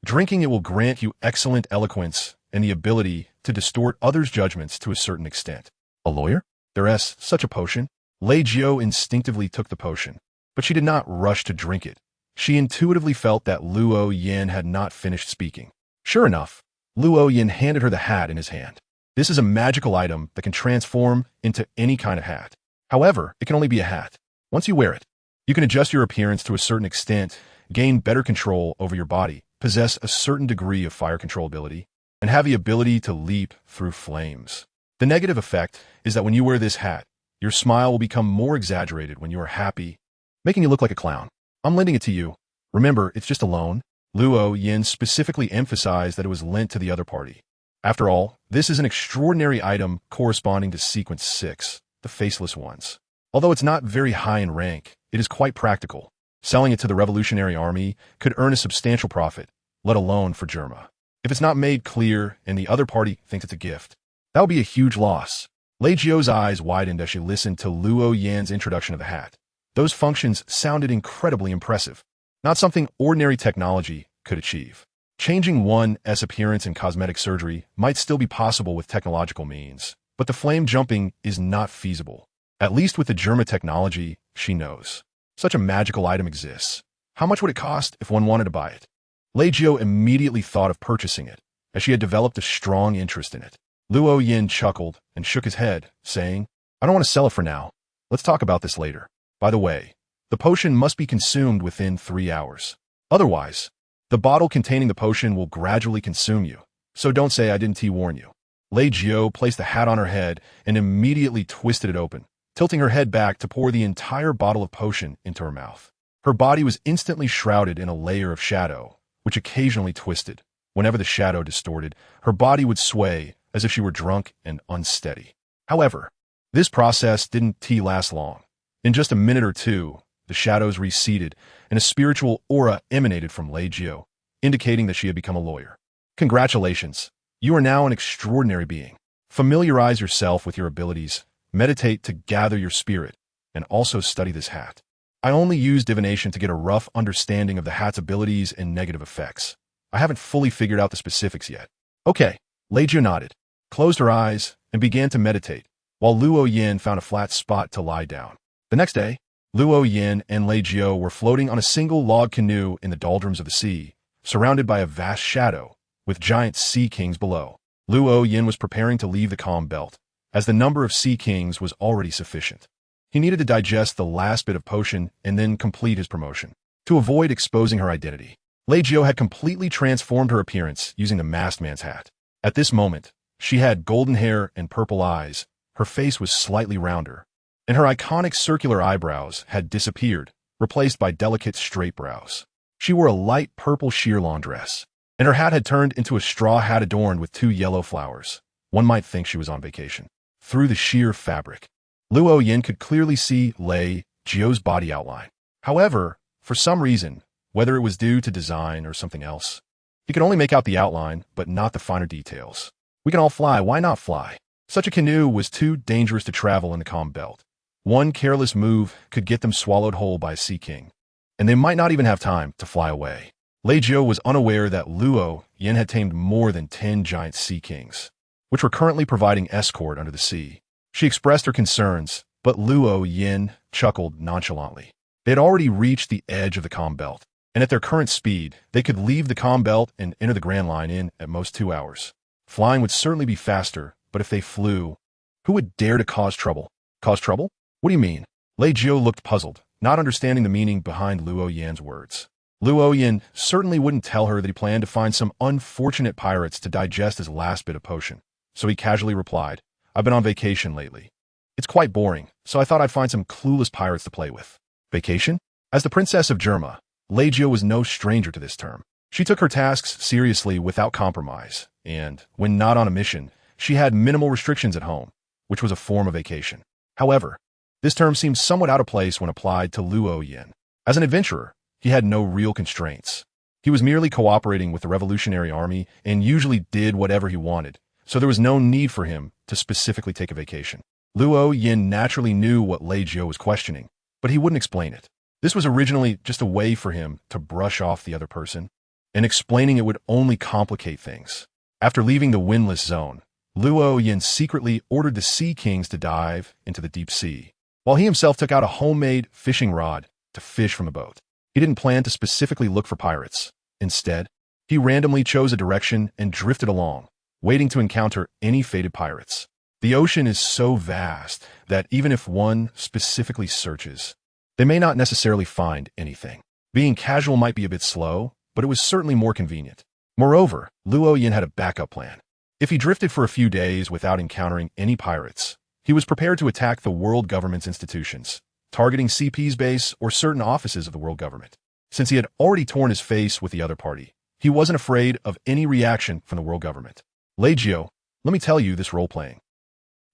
A: Drinking it will grant you excellent eloquence and the ability to distort others' judgments to a certain extent. A lawyer? There's such a potion? Lei Jiao instinctively took the potion, but she did not rush to drink it. She intuitively felt that Luo Yin had not finished speaking. Sure enough, Luo Yin handed her the hat in his hand. This is a magical item that can transform into any kind of hat. However, it can only be a hat. Once you wear it, you can adjust your appearance to a certain extent, gain better control over your body, possess a certain degree of fire control ability, and have the ability to leap through flames. The negative effect is that when you wear this hat, your smile will become more exaggerated when you are happy, making you look like a clown. I'm lending it to you. Remember, it's just a loan. Luo Yin specifically emphasized that it was lent to the other party. After all, this is an extraordinary item corresponding to Sequence 6, the Faceless Ones. Although it's not very high in rank, it is quite practical. Selling it to the Revolutionary Army could earn a substantial profit, let alone for Germa. If it's not made clear and the other party thinks it's a gift, that would be a huge loss. Lei Jiao's eyes widened as she listened to Luo Yan's introduction of the hat. Those functions sounded incredibly impressive, not something ordinary technology could achieve. Changing one's appearance in cosmetic surgery might still be possible with technological means, but the flame jumping is not feasible. At least with the Germa technology, she knows. Such a magical item exists. How much would it cost if one wanted to buy it? Lei Jiao immediately thought of purchasing it, as she had developed a strong interest in it. Luo Yin chuckled and shook his head, saying, I don't want to sell it for now. Let's talk about this later. By the way, the potion must be consumed within 3 hours. Otherwise, the bottle containing the potion will gradually consume you, so don't say I didn't warn you. Lei Jiao placed the hat on her head and immediately twisted it open, tilting her head back to pour the entire bottle of potion into her mouth. Her body was instantly shrouded in a layer of shadow, which occasionally twisted. Whenever the shadow distorted, her body would sway as if she were drunk and unsteady. However, this process didn't last long. In just a minute or two, the shadows receded, and a spiritual aura emanated from Lei Jiao, indicating that she had become a lawyer. Congratulations, you are now an extraordinary being. Familiarize yourself with your abilities, meditate to gather your spirit, and also study this hat. I only use divination to get a rough understanding of the hat's abilities and negative effects. I haven't fully figured out the specifics yet. Okay, Lei Jiao nodded, closed her eyes, and began to meditate, while Luo Yin found a flat spot to lie down. The next day, Luo Yin and Lei Jiao were floating on a single log canoe in the doldrums of the sea, surrounded by a vast shadow, with giant sea kings below. Luo Yin was preparing to leave the calm belt, as the number of sea kings was already sufficient. He needed to digest the last bit of potion and then complete his promotion. To avoid exposing her identity, Lei Jiao had completely transformed her appearance using the masked man's hat. At this moment, she had golden hair and purple eyes, her face was slightly rounder, and her iconic circular eyebrows had disappeared, replaced by delicate straight brows. She wore a light purple sheer lawn dress, and her hat had turned into a straw hat adorned with 2 yellow flowers. One might think she was on vacation. Through the sheer fabric, Luo Yin could clearly see Lei Jiao's body outline. However, for some reason, whether it was due to design or something else, he could only make out the outline, but not the finer details. We can all fly, why not fly? Such a canoe was too dangerous to travel in the calm belt. One careless move could get them swallowed whole by a sea king, and they might not even have time to fly away. Lei Jiao was unaware that Luo Yin had tamed more than 10 giant sea kings, which were currently providing escort under the sea. She expressed her concerns, But Luo Yin chuckled nonchalantly. They had already reached the edge of the calm belt, and at their current speed, they could leave the calm belt and enter the Grand Line in at most 2 hours. Flying would certainly be faster, but if they flew, who would dare to cause trouble? Cause trouble? What do you mean? Lei Jiu looked puzzled, not understanding the meaning behind Luo Yan's words. Luo Yan certainly wouldn't tell her that he planned to find some unfortunate pirates to digest his last bit of potion, so he casually replied, "I've been on vacation lately. It's quite boring, so I thought I'd find some clueless pirates to play with." Vacation? As the Princess of Germa, Lei Jiu was no stranger to this term. She took her tasks seriously without compromise, and, when not on a mission, she had minimal restrictions at home, which was a form of vacation. However, this term seemed somewhat out of place when applied to Luo Yan. As an adventurer, he had no real constraints. He was merely cooperating with the Revolutionary Army and usually did whatever he wanted, so there was no need for him to specifically take a vacation. Luo Yin naturally knew what Lei Jiu was questioning, but he wouldn't explain it. This was originally just a way for him to brush off the other person, and explaining it would only complicate things. After leaving the windless zone, Luo Yin secretly ordered the Sea Kings to dive into the deep sea, while he himself took out a homemade fishing rod to fish from the boat. He didn't plan to specifically look for pirates. Instead, he randomly chose a direction and drifted along, waiting to encounter any fated pirates. The ocean is so vast that even if one specifically searches, they may not necessarily find anything. Being casual might be a bit slow, but it was certainly more convenient. Moreover, Luo Yin had a backup plan. If he drifted for a few days without encountering any pirates, he was prepared to attack the world government's institutions, targeting CP's base or certain offices of the world government. Since he had already torn his face with the other party, he wasn't afraid of any reaction from the world government. Lei Jiu, let me tell you this role-playing.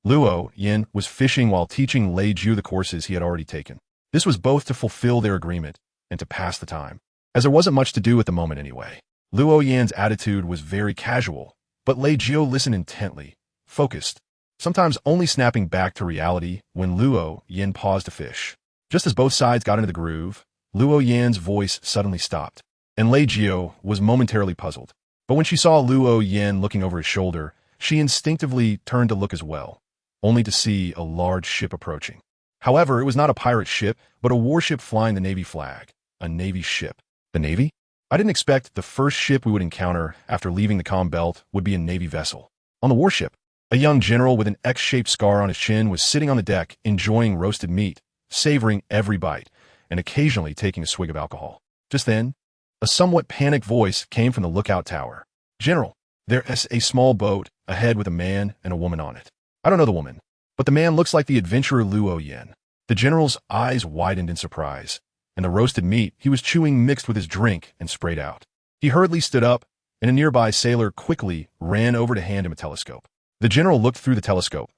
A: Luo Yin was fishing while teaching Lei Jiu the courses he had already taken. This was both to fulfill their agreement and to pass the time, as there wasn't much to do at the moment anyway. Luo Yan's attitude was very casual, but Lei Jiu listened intently, focused, sometimes only snapping back to reality when Luo Yin paused to fish. Just as both sides got into the groove, Luo Yan's voice suddenly stopped, and Lei Jiu was momentarily puzzled. But when she saw Luo Yin looking over his shoulder, she instinctively turned to look as well, only to see a large ship approaching. However, it was not a pirate ship, but a warship flying the Navy flag. A Navy ship. The Navy? I didn't expect the first ship we would encounter after leaving the calm belt would be a Navy vessel. On the warship, a young general with an X-shaped scar on his chin was sitting on the deck enjoying roasted meat, savoring every bite, and occasionally taking a swig of alcohol. Just then, a somewhat panicked voice came from the lookout tower. "General, there is a small boat ahead with a man and a woman on it. I don't know the woman, but the man looks like the adventurer Luo Yin." The general's eyes widened in surprise, and the roasted meat he was chewing mixed with his drink and sprayed out. He hurriedly stood up, and a nearby sailor quickly ran over to hand him a telescope. The general looked through the telescope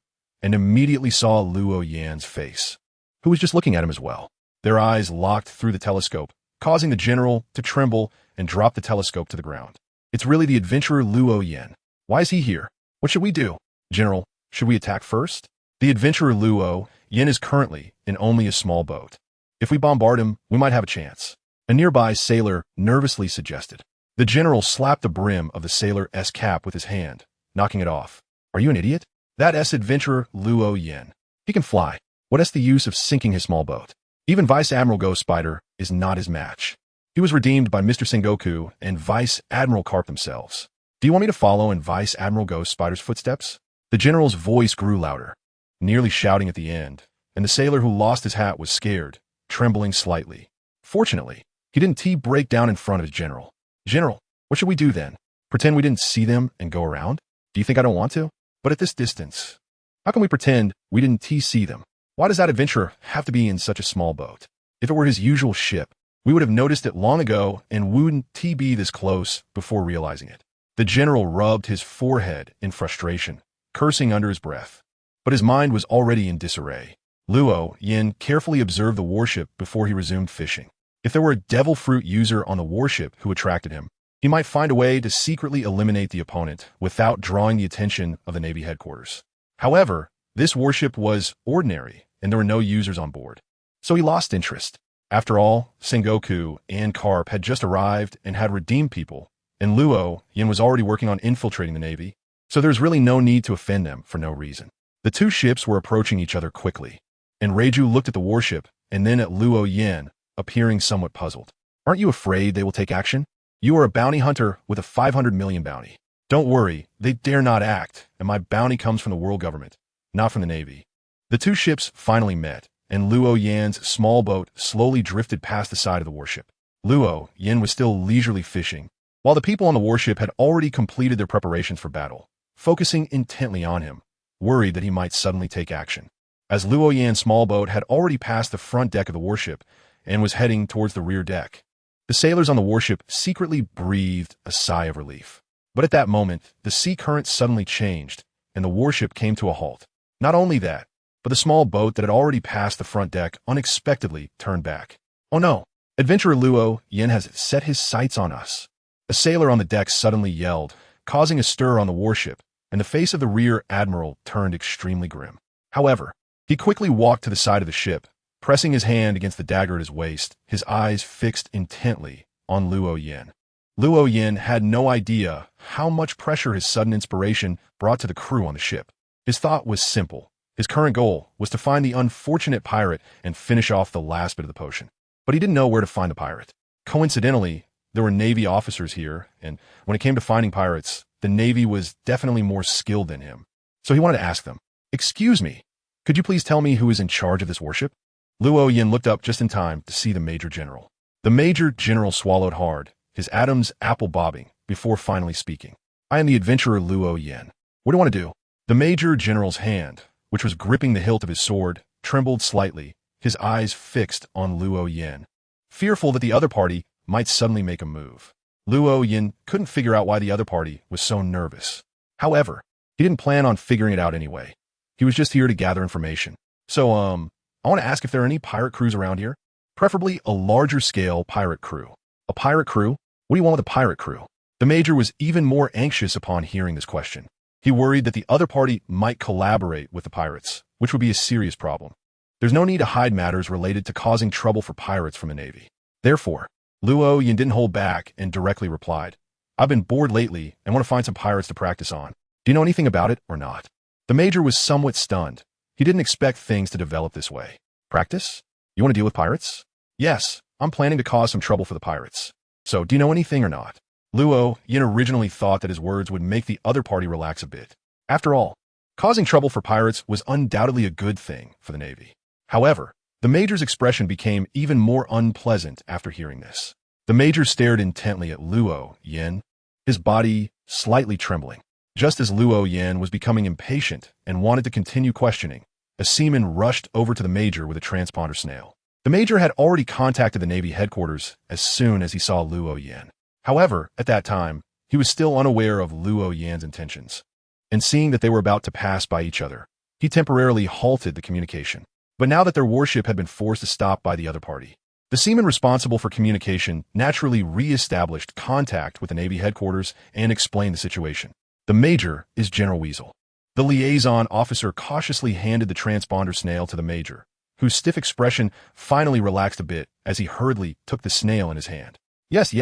A: and immediately saw Luo Yan's face, who was just looking at him as well. Their eyes locked through the telescope, causing the general to tremble and drop the telescope to the ground. "It's really the adventurer Luo Yin. Why is he here? What should we do? General, should we attack first?" The adventurer Luo Yin is currently in only a small boat. "If we bombard him, we might have a chance," a nearby sailor nervously suggested. The general slapped the brim of the sailor's cap with his hand, knocking it off. "Are you an idiot? That's adventurer Luo Yin. He can fly. What is the use of sinking his small boat? Even Vice Admiral Ghost Spider is not his match. He was redeemed by Mr. Sengoku and Vice Admiral Carp themselves. Do you want me to follow in Vice Admiral Ghost Spider's footsteps?" The general's voice grew louder, nearly shouting at the end, and the sailor who lost his hat was scared, trembling slightly. Fortunately, he didn't break down in front of his general. "General, what should we do then? Pretend we didn't see them and go around? Do you think I don't want to? But at this distance, how can we pretend we didn't see them? Why does that adventurer have to be in such a small boat? If it were his usual ship, we would have noticed it long ago and wouldn't be this close before realizing it." The general rubbed his forehead in frustration, cursing under his breath. But his mind was already in disarray. Luo Yin carefully observed the warship before he resumed fishing. If there were a devil fruit user on the warship who attracted him, he might find a way to secretly eliminate the opponent without drawing the attention of the Navy headquarters. However, this warship was ordinary, and there were no users on board. So he lost interest. After all, Sengoku and Carp had just arrived and had redeemed people, and Luo Yin was already working on infiltrating the Navy, so there was really no need to offend them for no reason. The two ships were approaching each other quickly, and Reiju looked at the warship and then at Luo Yin, appearing somewhat puzzled. Aren't you afraid they will take action? You are a bounty hunter with a 500 million bounty. Don't worry, they dare not act, and my bounty comes from the world government, not from the Navy. The two ships finally met, and Luo Yan's small boat slowly drifted past the side of the warship. Luo Yin was still leisurely fishing, while the people on the warship had already completed their preparations for battle, focusing intently on him, worried that he might suddenly take action. As Luo Yan's small boat had already passed the front deck of the warship and was heading towards the rear deck, the sailors on the warship secretly breathed a sigh of relief. But at that moment, the sea current suddenly changed, and the warship came to a halt. Not only that, but the small boat that had already passed the front deck unexpectedly turned back. Oh no! Adventurer Luo Yin has set his sights on us. A sailor on the deck suddenly yelled, causing a stir on the warship, and the face of the rear admiral turned extremely grim. However, he quickly walked to the side of the ship, pressing his hand against the dagger at his waist, his eyes fixed intently on Luo Yin. Luo Yin had no idea how much pressure his sudden inspiration brought to the crew on the ship. His thought was simple. His current goal was to find the unfortunate pirate and finish off the last bit of the potion. But he didn't know where to find the pirate. Coincidentally, there were Navy officers here, and when it came to finding pirates, the Navy was definitely more skilled than him. So he wanted to ask them, "Excuse me, could you please tell me who is in charge of this warship?" Luo Yin looked up just in time to see the Major General. The Major General swallowed hard, his Adam's apple bobbing, before finally speaking. "I am the adventurer Luo Yin. What do you want to do?" The Major General's hand, which was gripping the hilt of his sword, trembled slightly, his eyes fixed on Luo Yin, fearful that the other party might suddenly make a move. Luo Yin couldn't figure out why the other party was so nervous. However, he didn't plan on figuring it out anyway. He was just here to gather information. So, I want to ask if there are any pirate crews around here. Preferably a larger scale pirate crew. A pirate crew? What do you want with a pirate crew? The Major was even more anxious upon hearing this question. He worried that the other party might collaborate with the pirates, which would be a serious problem. There's no need to hide matters related to causing trouble for pirates from the Navy. Therefore, Luo Yin didn't hold back and directly replied, "I've been bored lately and want to find some pirates to practice on. Do you know anything about it or not?" The Major was somewhat stunned. He didn't expect things to develop this way. "Practice? You want to deal with pirates?" "Yes, I'm planning to cause some trouble for the pirates. So, do you know anything or not?" Luo Yin originally thought that his words would make the other party relax a bit. After all, causing trouble for pirates was undoubtedly a good thing for the Navy. However, the Major's expression became even more unpleasant after hearing this. The Major stared intently at Luo Yin, his body slightly trembling. Just as Luo Yin was becoming impatient and wanted to continue questioning, a seaman rushed over to the Major with a transponder snail. The Major had already contacted the Navy headquarters as soon as he saw Luo Yin. However, at that time, he was still unaware of Luo Yin's intentions. And seeing that they were about to pass by each other, he temporarily halted the communication. But now that their warship had been forced to stop by the other party, the seaman responsible for communication naturally re-established contact with the Navy headquarters and explained the situation. The Major is General Weasel. The liaison officer cautiously handed the transponder snail to the Major, whose stiff expression finally relaxed a bit as he hurriedly took the snail in his hand. Yes,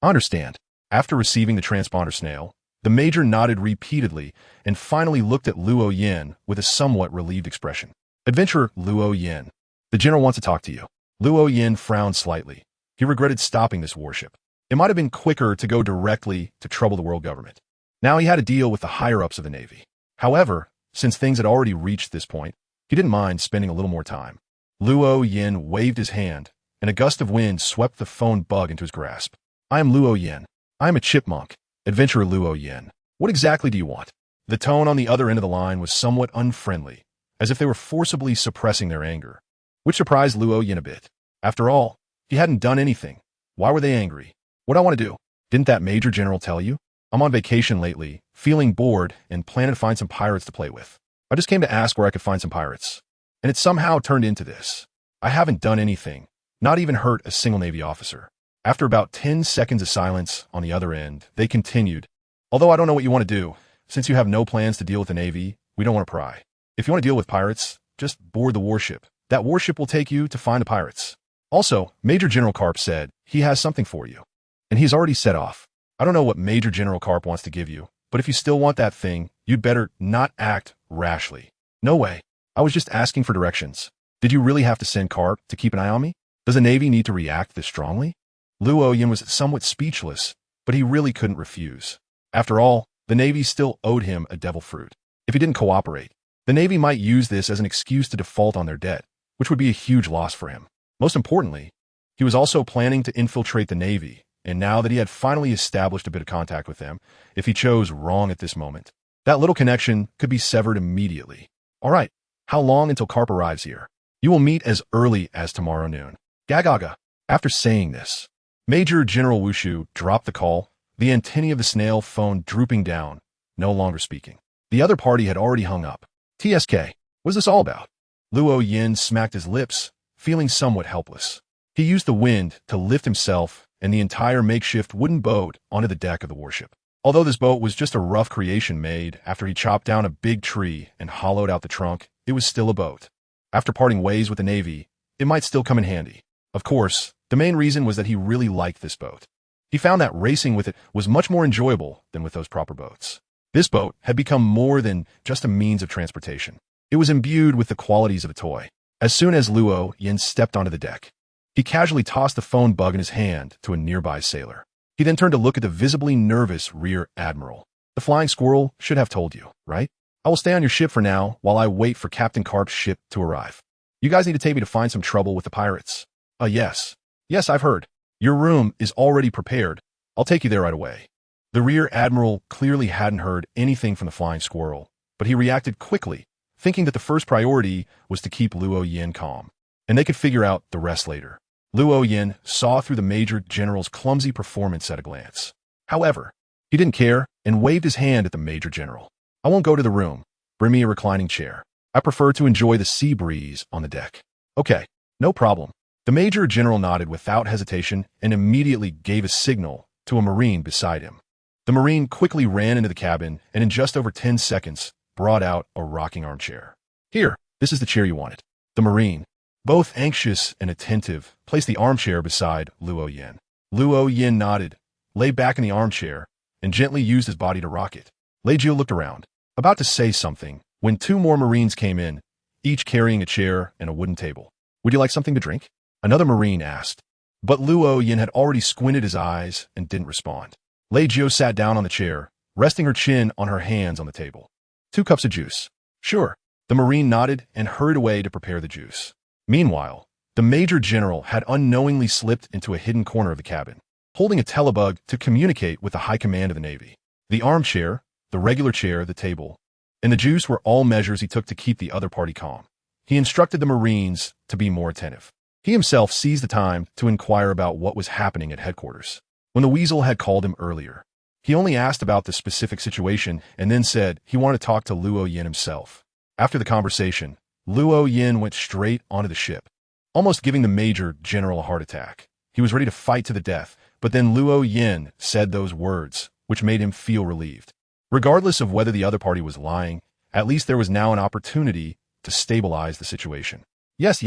A: I understand." After receiving the transponder snail, the Major nodded repeatedly and finally looked at Luo Yin with a somewhat relieved expression. "Adventurer Luo Yin, the General wants to talk to you." Luo Yin frowned slightly. He regretted stopping this warship. It might have been quicker to go directly to trouble the world government. Now he had to deal with the higher-ups of the Navy. However, since things had already reached this point, he didn't mind spending a little more time. Luo Yin waved his hand, and a gust of wind swept the phone bug into his grasp. "I am Luo Yin. I am a chipmunk. Adventurer Luo Yin. What exactly do you want?" The tone on the other end of the line was somewhat unfriendly, as if they were forcibly suppressing their anger, which surprised Luo Yin a bit. After all, he hadn't done anything. Why were they angry? "What I want to do? Didn't that Major General tell you? I'm on vacation lately, feeling bored and planning to find some pirates to play with. I just came to ask where I could find some pirates. And it somehow turned into this. I haven't done anything, not even hurt a single Navy officer." After about 10 seconds of silence on the other end, they continued, "Although I don't know what you want to do, since you have no plans to deal with the Navy, we don't want to pry. If you want to deal with pirates, just board the warship. That warship will take you to find the pirates. Also, Major General Karp said he has something for you, and he's already set off. I don't know what Major General Karp wants to give you, but if you still want that thing, you'd better not act rashly." "No way. I was just asking for directions." Did you really have to send Carp to keep an eye on me? Does the Navy need to react this strongly? Luo Yin was somewhat speechless, but he really couldn't refuse. After all, the Navy still owed him a devil fruit. If he didn't cooperate, the Navy might use this as an excuse to default on their debt, which would be a huge loss for him. Most importantly, he was also planning to infiltrate the Navy, and now that he had finally established a bit of contact with them, if he chose wrong at this moment, that little connection could be severed immediately. All right, how long until Carp arrives here? You will meet as early as tomorrow noon. Gagaga. After saying this, Major General Wushu dropped the call, the antennae of the snail phone drooping down, no longer speaking. The other party had already hung up. TSK, what is this all about? Luo Yin smacked his lips, feeling somewhat helpless. He used the wind to lift himself and the entire makeshift wooden boat onto the deck of the warship. Although this boat was just a rough creation made after he chopped down a big tree and hollowed out the trunk, it was still a boat. After parting ways with the Navy, it might still come in handy. Of course, the main reason was that he really liked this boat. He found that racing with it was much more enjoyable than with those proper boats. This boat had become more than just a means of transportation. It was imbued with the qualities of a toy. As soon as Luo Yin stepped onto the deck, he casually tossed the phone bug in his hand to a nearby sailor. He then turned to look at the visibly nervous rear admiral. The flying squirrel should have told you, right? I will stay on your ship for now while I wait for Captain Carp's ship to arrive. You guys need to take me to find some trouble with the pirates. Yes. Yes, I've heard. Your room is already prepared. I'll take you there right away. The rear admiral clearly hadn't heard anything from the flying squirrel, but he reacted quickly, thinking that the first priority was to keep Luo Yin calm, and they could figure out the rest later. Luo Yin saw through the Major General's clumsy performance at a glance. However, he didn't care and waved his hand at the Major General. I won't go to the room. Bring me a reclining chair. I prefer to enjoy the sea breeze on the deck. Okay, no problem. The Major General nodded without hesitation and immediately gave a signal to a Marine beside him. The Marine quickly ran into the cabin and in just over 10 seconds brought out a rocking armchair. Here, this is the chair you wanted. The Marine, both anxious and attentive, placed the armchair beside Luo Yin. Luo Yin nodded, lay back in the armchair, and gently used his body to rock it. Lei Jiu looked around, about to say something, when two more Marines came in, each carrying a chair and a wooden table. Would you like something to drink? Another Marine asked. But Luo Yin had already squinted his eyes and didn't respond. Lei Jiu sat down on the chair, resting her chin on her hands on the table. 2 cups of juice. Sure. The Marine nodded and hurried away to prepare the juice. Meanwhile, the Major General had unknowingly slipped into a hidden corner of the cabin, holding a telebug to communicate with the high command of the Navy. The armchair, the regular chair, the table, and the juice were all measures he took to keep the other party calm. He instructed the Marines to be more attentive. He himself seized the time to inquire about what was happening at headquarters. When the Weasel had called him earlier, he only asked about the specific situation and then said he wanted to talk to Luo Yin himself. After the conversation, Luo Yin went straight onto the ship, almost giving the Major General a heart attack. He was ready to fight to the death, but then Luo Yin said those words, which made him feel relieved. Regardless of whether the other party was lying, at least there was now an opportunity to stabilize the situation. Yes,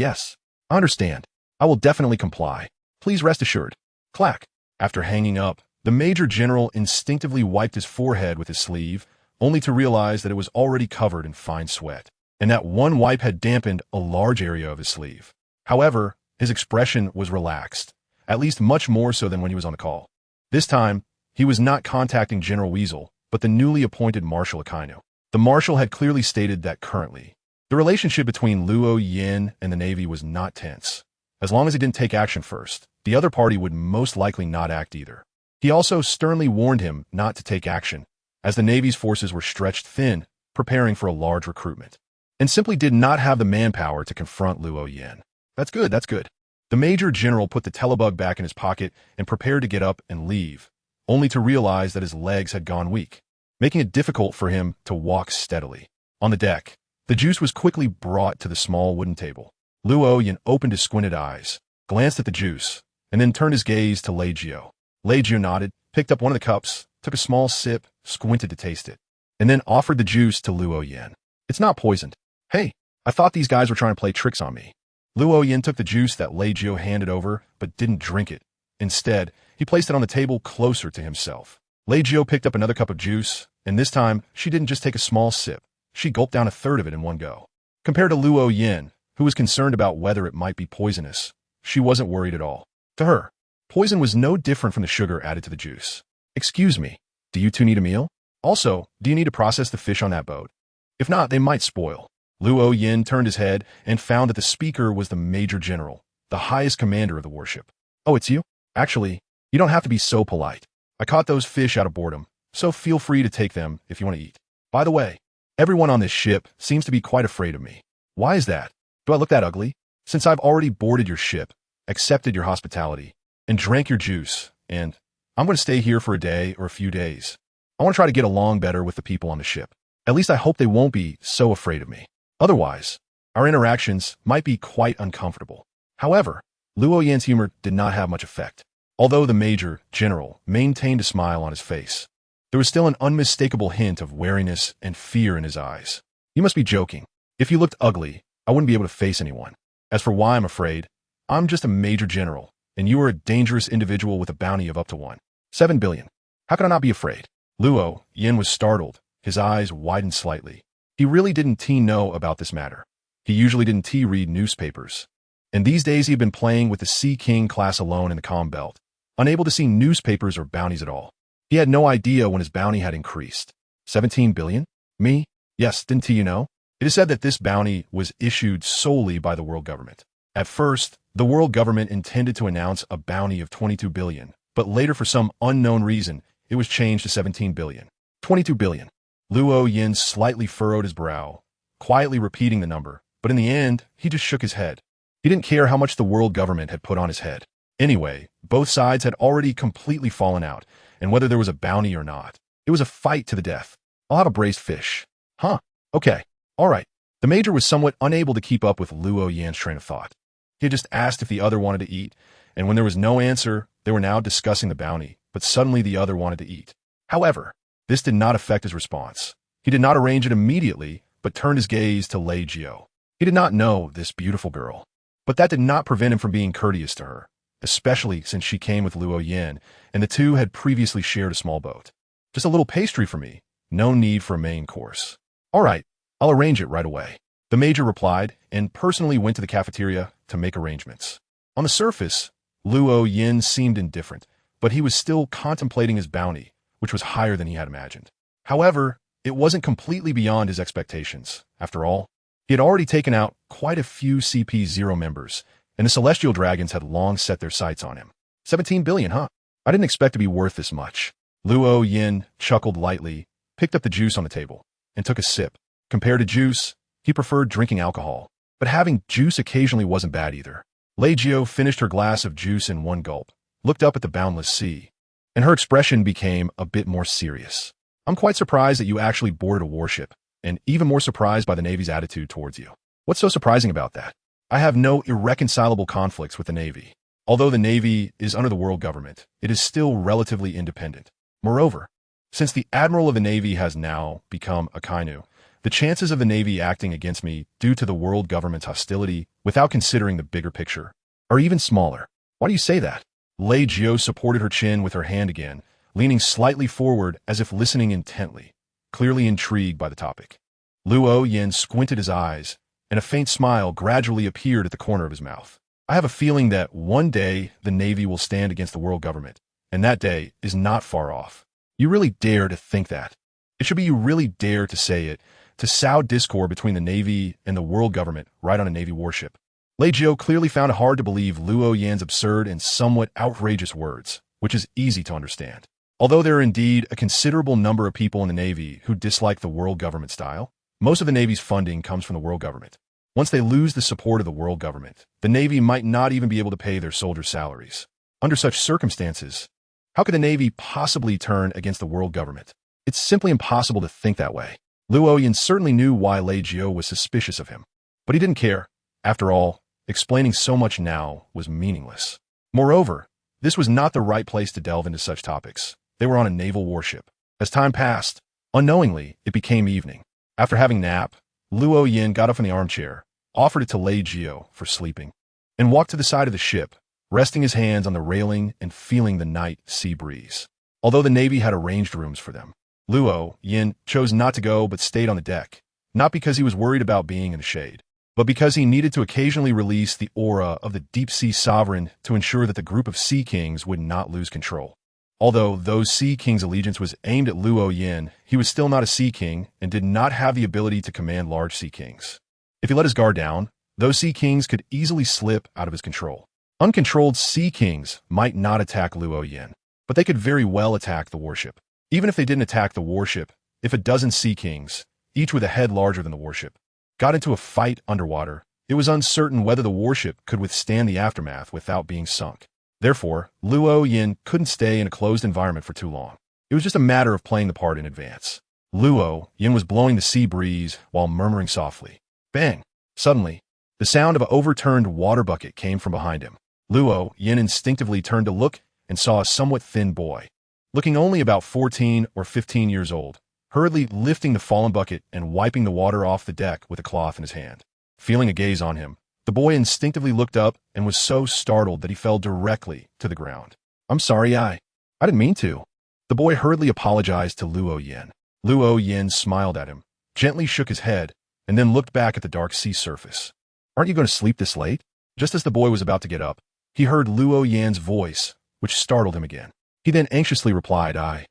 A: I understand. I will definitely comply. Please rest assured. Clack. After hanging up, the Major General instinctively wiped his forehead with his sleeve, only to realize that it was already covered in fine sweat, and that one wipe had dampened a large area of his sleeve. However, his expression was relaxed, at least much more so than when he was on the call. This time, he was not contacting General Weasel, but the newly appointed Marshal Akainu. The Marshal had clearly stated that currently, the relationship between Luo Yin and the Navy was not tense. As long as he didn't take action first, the other party would most likely not act either. He also sternly warned him not to take action, as the Navy's forces were stretched thin, preparing for a large recruitment, and simply did not have the manpower to confront Luo Yin. That's good. The Major General put the telebug back in his pocket and prepared to get up and leave, only to realize that his legs had gone weak, making it difficult for him to walk steadily. On the deck, the juice was quickly brought to the small wooden table. Luo Yin opened his squinted eyes, glanced at the juice, and then turned his gaze to Lei Jiu. Lei Jiu nodded, picked up one of the cups, took a small sip, squinted to taste it, and then offered the juice to Luo Yin. It's not poisoned. Hey, I thought these guys were trying to play tricks on me. Luo Yin took the juice that Lei Jiu handed over, but didn't drink it. Instead, he placed it on the table closer to himself. Lei Jiu picked up another cup of juice, and this time, she didn't just take a small sip. She gulped down a third of it in one go. Compared to Luo Yin, who was concerned about whether it might be poisonous. She wasn't worried at all. To her, poison was no different from the sugar added to the juice. "Excuse me, do you two need a meal? Also, do you need to process the fish on that boat? If not, they might spoil." Luo Yin turned his head and found that the speaker was the Major General, the highest commander of the warship. "Oh, it's you? Actually, you don't have to be so polite. I caught those fish out of boredom, so feel free to take them if you want to eat. By the way, everyone on this ship seems to be quite afraid of me. Why is that? Do I look that ugly? Since I've already boarded your ship, accepted your hospitality, and drank your juice, and I'm going to stay here for a day or a few days. I want to try to get along better with the people on the ship. At least I hope they won't be so afraid of me. Otherwise, our interactions might be quite uncomfortable." However, Luo Yan's humor did not have much effect. Although the Major General maintained a smile on his face, there was still an unmistakable hint of wariness and fear in his eyes. "You must be joking. If you looked ugly, I wouldn't be able to face anyone. As for why I'm afraid, I'm just a Major General, and you are a dangerous individual with a bounty of up to 1.7 billion. How can I not be afraid?" Luo Yin was startled. His eyes widened slightly. He really didn't know about this matter. He usually didn't read newspapers. And these days he had been playing with the Sea King class alone in the Calm Belt, unable to see newspapers or bounties at all. He had no idea when his bounty had increased. 17 billion? Me? Yes, didn't you know? It is said that this bounty was issued solely by the world government. At first, the world government intended to announce a bounty of 22 billion, but later for some unknown reason, it was changed to 17 billion. 22 billion. Luo Yin slightly furrowed his brow, quietly repeating the number, but in the end, he just shook his head. He didn't care how much the world government had put on his head. Anyway, both sides had already completely fallen out, and whether there was a bounty or not, it was a fight to the death. "I'll have a braised fish." "Huh? Okay. All right." The Major was somewhat unable to keep up with Luo Yan's train of thought. He had just asked if the other wanted to eat, and when there was no answer, they were now discussing the bounty, but suddenly the other wanted to eat. However, this did not affect his response. He did not arrange it immediately, but turned his gaze to Lei Jiao. He did not know this beautiful girl, but that did not prevent him from being courteous to her, especially since she came with Luo Yin, and the two had previously shared a small boat. "Just a little pastry for me. No need for a main course." "All right, I'll arrange it right away," the Major replied, and personally went to the cafeteria to make arrangements. On the surface, Luo Yin seemed indifferent, but he was still contemplating his bounty, which was higher than he had imagined. However, it wasn't completely beyond his expectations. After all, he had already taken out quite a few CP0 members, and the Celestial Dragons had long set their sights on him. 17 billion, huh? I didn't expect to be worth this much. Luo Yin chuckled lightly, picked up the juice on the table, and took a sip. Compared to juice, he preferred drinking alcohol, but having juice occasionally wasn't bad either. Lei Jiao finished her glass of juice in one gulp, looked up at the boundless sea, and her expression became a bit more serious. "I'm quite surprised that you actually boarded a warship, and even more surprised by the Navy's attitude towards you. What's so surprising about that? I have no irreconcilable conflicts with the Navy. Although the Navy is under the world government, it is still relatively independent. Moreover, since the Admiral of the Navy has now become a Kainu, the chances of the Navy acting against me due to the world government's hostility, without considering the bigger picture, are even smaller." "Why do you say that?" Lei Jiao supported her chin with her hand again, leaning slightly forward as if listening intently, clearly intrigued by the topic. Luo Yin squinted his eyes, and a faint smile gradually appeared at the corner of his mouth. "I have a feeling that one day the Navy will stand against the world government, and that day is not far off. You really dare to think that? It should be you really dare to say it, to sow discord between the Navy and the world government right on a Navy warship." Lei Jiao clearly found it hard to believe Luo Yan's absurd and somewhat outrageous words, which is easy to understand. Although there are indeed a considerable number of people in the Navy who dislike the world government style, most of the Navy's funding comes from the world government. Once they lose the support of the world government, the Navy might not even be able to pay their soldiers' salaries. Under such circumstances, how could the Navy possibly turn against the world government? It's simply impossible to think that way. Luo Yin certainly knew why Lei Jiao was suspicious of him, but he didn't care. After all, explaining so much now was meaningless. Moreover, this was not the right place to delve into such topics. They were on a naval warship. As time passed, unknowingly, it became evening. After having a nap, Luo Yin got up from the armchair, offered it to Lei Jiao for sleeping, and walked to the side of the ship, resting his hands on the railing and feeling the night sea breeze. Although the Navy had arranged rooms for them, Luo Yin chose not to go but stayed on the deck, not because he was worried about being in the shade, but but because he needed to occasionally release the aura of the deep-sea sovereign to ensure that the group of sea kings would not lose control. Although those sea kings' allegiance was aimed at Luo Yin, he was still not a sea king and did not have the ability to command large sea kings. If he let his guard down, those sea kings could easily slip out of his control. Uncontrolled sea kings might not attack Luo Yin, but they could very well attack the warship. Even if they didn't attack the warship, if a dozen sea kings, each with a head larger than the warship, got into a fight underwater, it was uncertain whether the warship could withstand the aftermath without being sunk. Therefore, Luo Yin couldn't stay in a closed environment for too long. It was just a matter of playing the part in advance. Luo Yin was blowing the sea breeze while murmuring softly. Bang! Suddenly, the sound of an overturned water bucket came from behind him. Luo Yin instinctively turned to look and saw a somewhat thin boy, looking only about 14 or 15 years old, hurriedly lifting the fallen bucket and wiping the water off the deck with a cloth in his hand. Feeling a gaze on him, the boy instinctively looked up and was so startled that he fell directly to the ground. I'm sorry, I didn't mean to. The boy hurriedly apologized to Luo Yin. Luo Yin smiled at him, gently shook his head, and then looked back at the dark sea surface. Aren't you going to sleep this late? Just as the boy was about to get up, he heard Luo Yin's voice, which startled him again. He then anxiously replied, I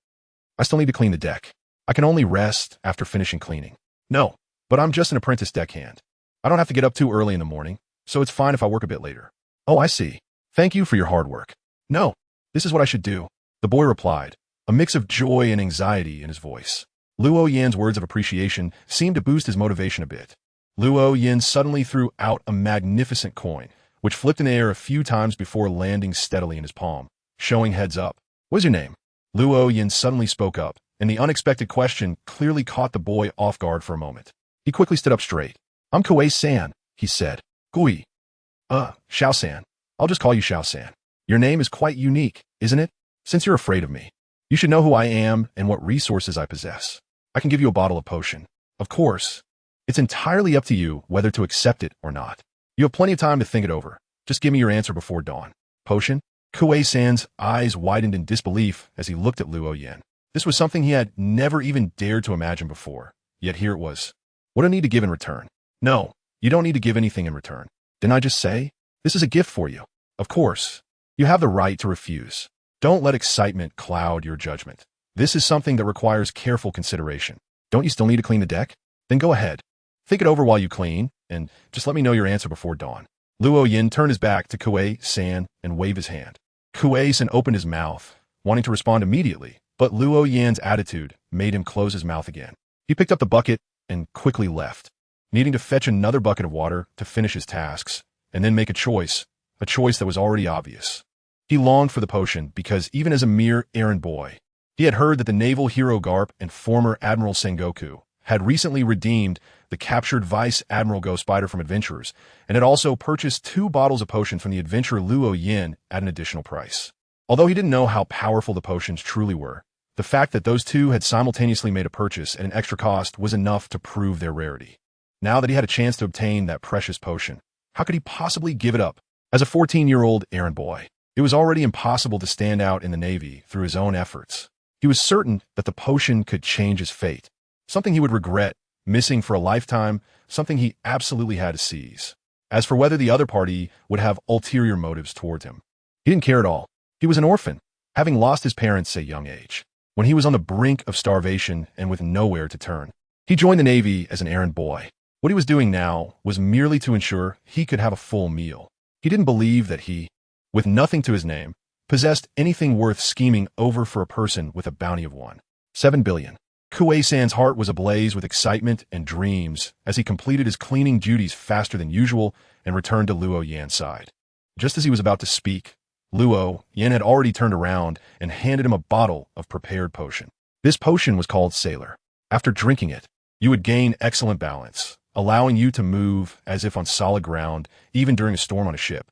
A: still need to clean the deck. I can only rest after finishing cleaning. No, but I'm just an apprentice deckhand. I don't have to get up too early in the morning, so it's fine if I work a bit later. Oh, I see. Thank you for your hard work. No, this is what I should do, the boy replied, a mix of joy and anxiety in his voice. Luo Yin's words of appreciation seemed to boost his motivation a bit. Luo Yin suddenly threw out a magnificent coin, which flipped in the air a few times before landing steadily in his palm, showing heads up. What's your name? Luo Yin suddenly spoke up, and the unexpected question clearly caught the boy off guard for a moment. He quickly stood up straight. I'm Kuei-san, he said. Gui. Xiao-san. I'll just call you Xiao-san. Your name is quite unique, isn't it? Since you're afraid of me, you should know who I am and what resources I possess. I can give you a bottle of potion. Of course. It's entirely up to you whether to accept it or not. You have plenty of time to think it over. Just give me your answer before dawn. Potion? Kuei-san's eyes widened in disbelief as he looked at Luo Yin. This was something he had never even dared to imagine before, yet here it was. What do I need to give in return? No, you don't need to give anything in return. Didn't I just say? This is a gift for you. Of course. You have the right to refuse. Don't let excitement cloud your judgment. This is something that requires careful consideration. Don't you still need to clean the deck? Then go ahead. Think it over while you clean, and just let me know your answer before dawn. Luo Yin turned his back to Kuei-san and waved his hand. Kuei-san opened his mouth, wanting to respond immediately, but Luo Yin's attitude made him close his mouth again. He picked up the bucket and quickly left, needing to fetch another bucket of water to finish his tasks, and then make a choice that was already obvious. He longed for the potion because even as a mere errand boy, he had heard that the naval hero Garp and former Admiral Sengoku had recently redeemed the captured Vice Admiral Ghost Spider from adventurers, and had also purchased 2 bottles of potion from the adventurer Luo Yin at an additional price. Although he didn't know how powerful the potions truly were, the fact that those two had simultaneously made a purchase at an extra cost was enough to prove their rarity. Now that he had a chance to obtain that precious potion, how could he possibly give it up? As a 14-year-old errand boy, it was already impossible to stand out in the Navy through his own efforts. He was certain that the potion could change his fate, something he would regret missing for a lifetime, something he absolutely had to seize. As for whether the other party would have ulterior motives towards him, he didn't care at all. He was an orphan, having lost his parents at a young age, when he was on the brink of starvation and with nowhere to turn. He joined the Navy as an errand boy. What he was doing now was merely to ensure he could have a full meal. He didn't believe that he, with nothing to his name, possessed anything worth scheming over for a person with a bounty of 7 billion. Kuei-san's heart was ablaze with excitement and dreams as he completed his cleaning duties faster than usual and returned to Luo Yin's side. Just as he was about to speak, Luo Yin had already turned around and handed him a bottle of prepared potion. This potion was called Sailor. After drinking it, you would gain excellent balance, allowing you to move as if on solid ground even during a storm on a ship.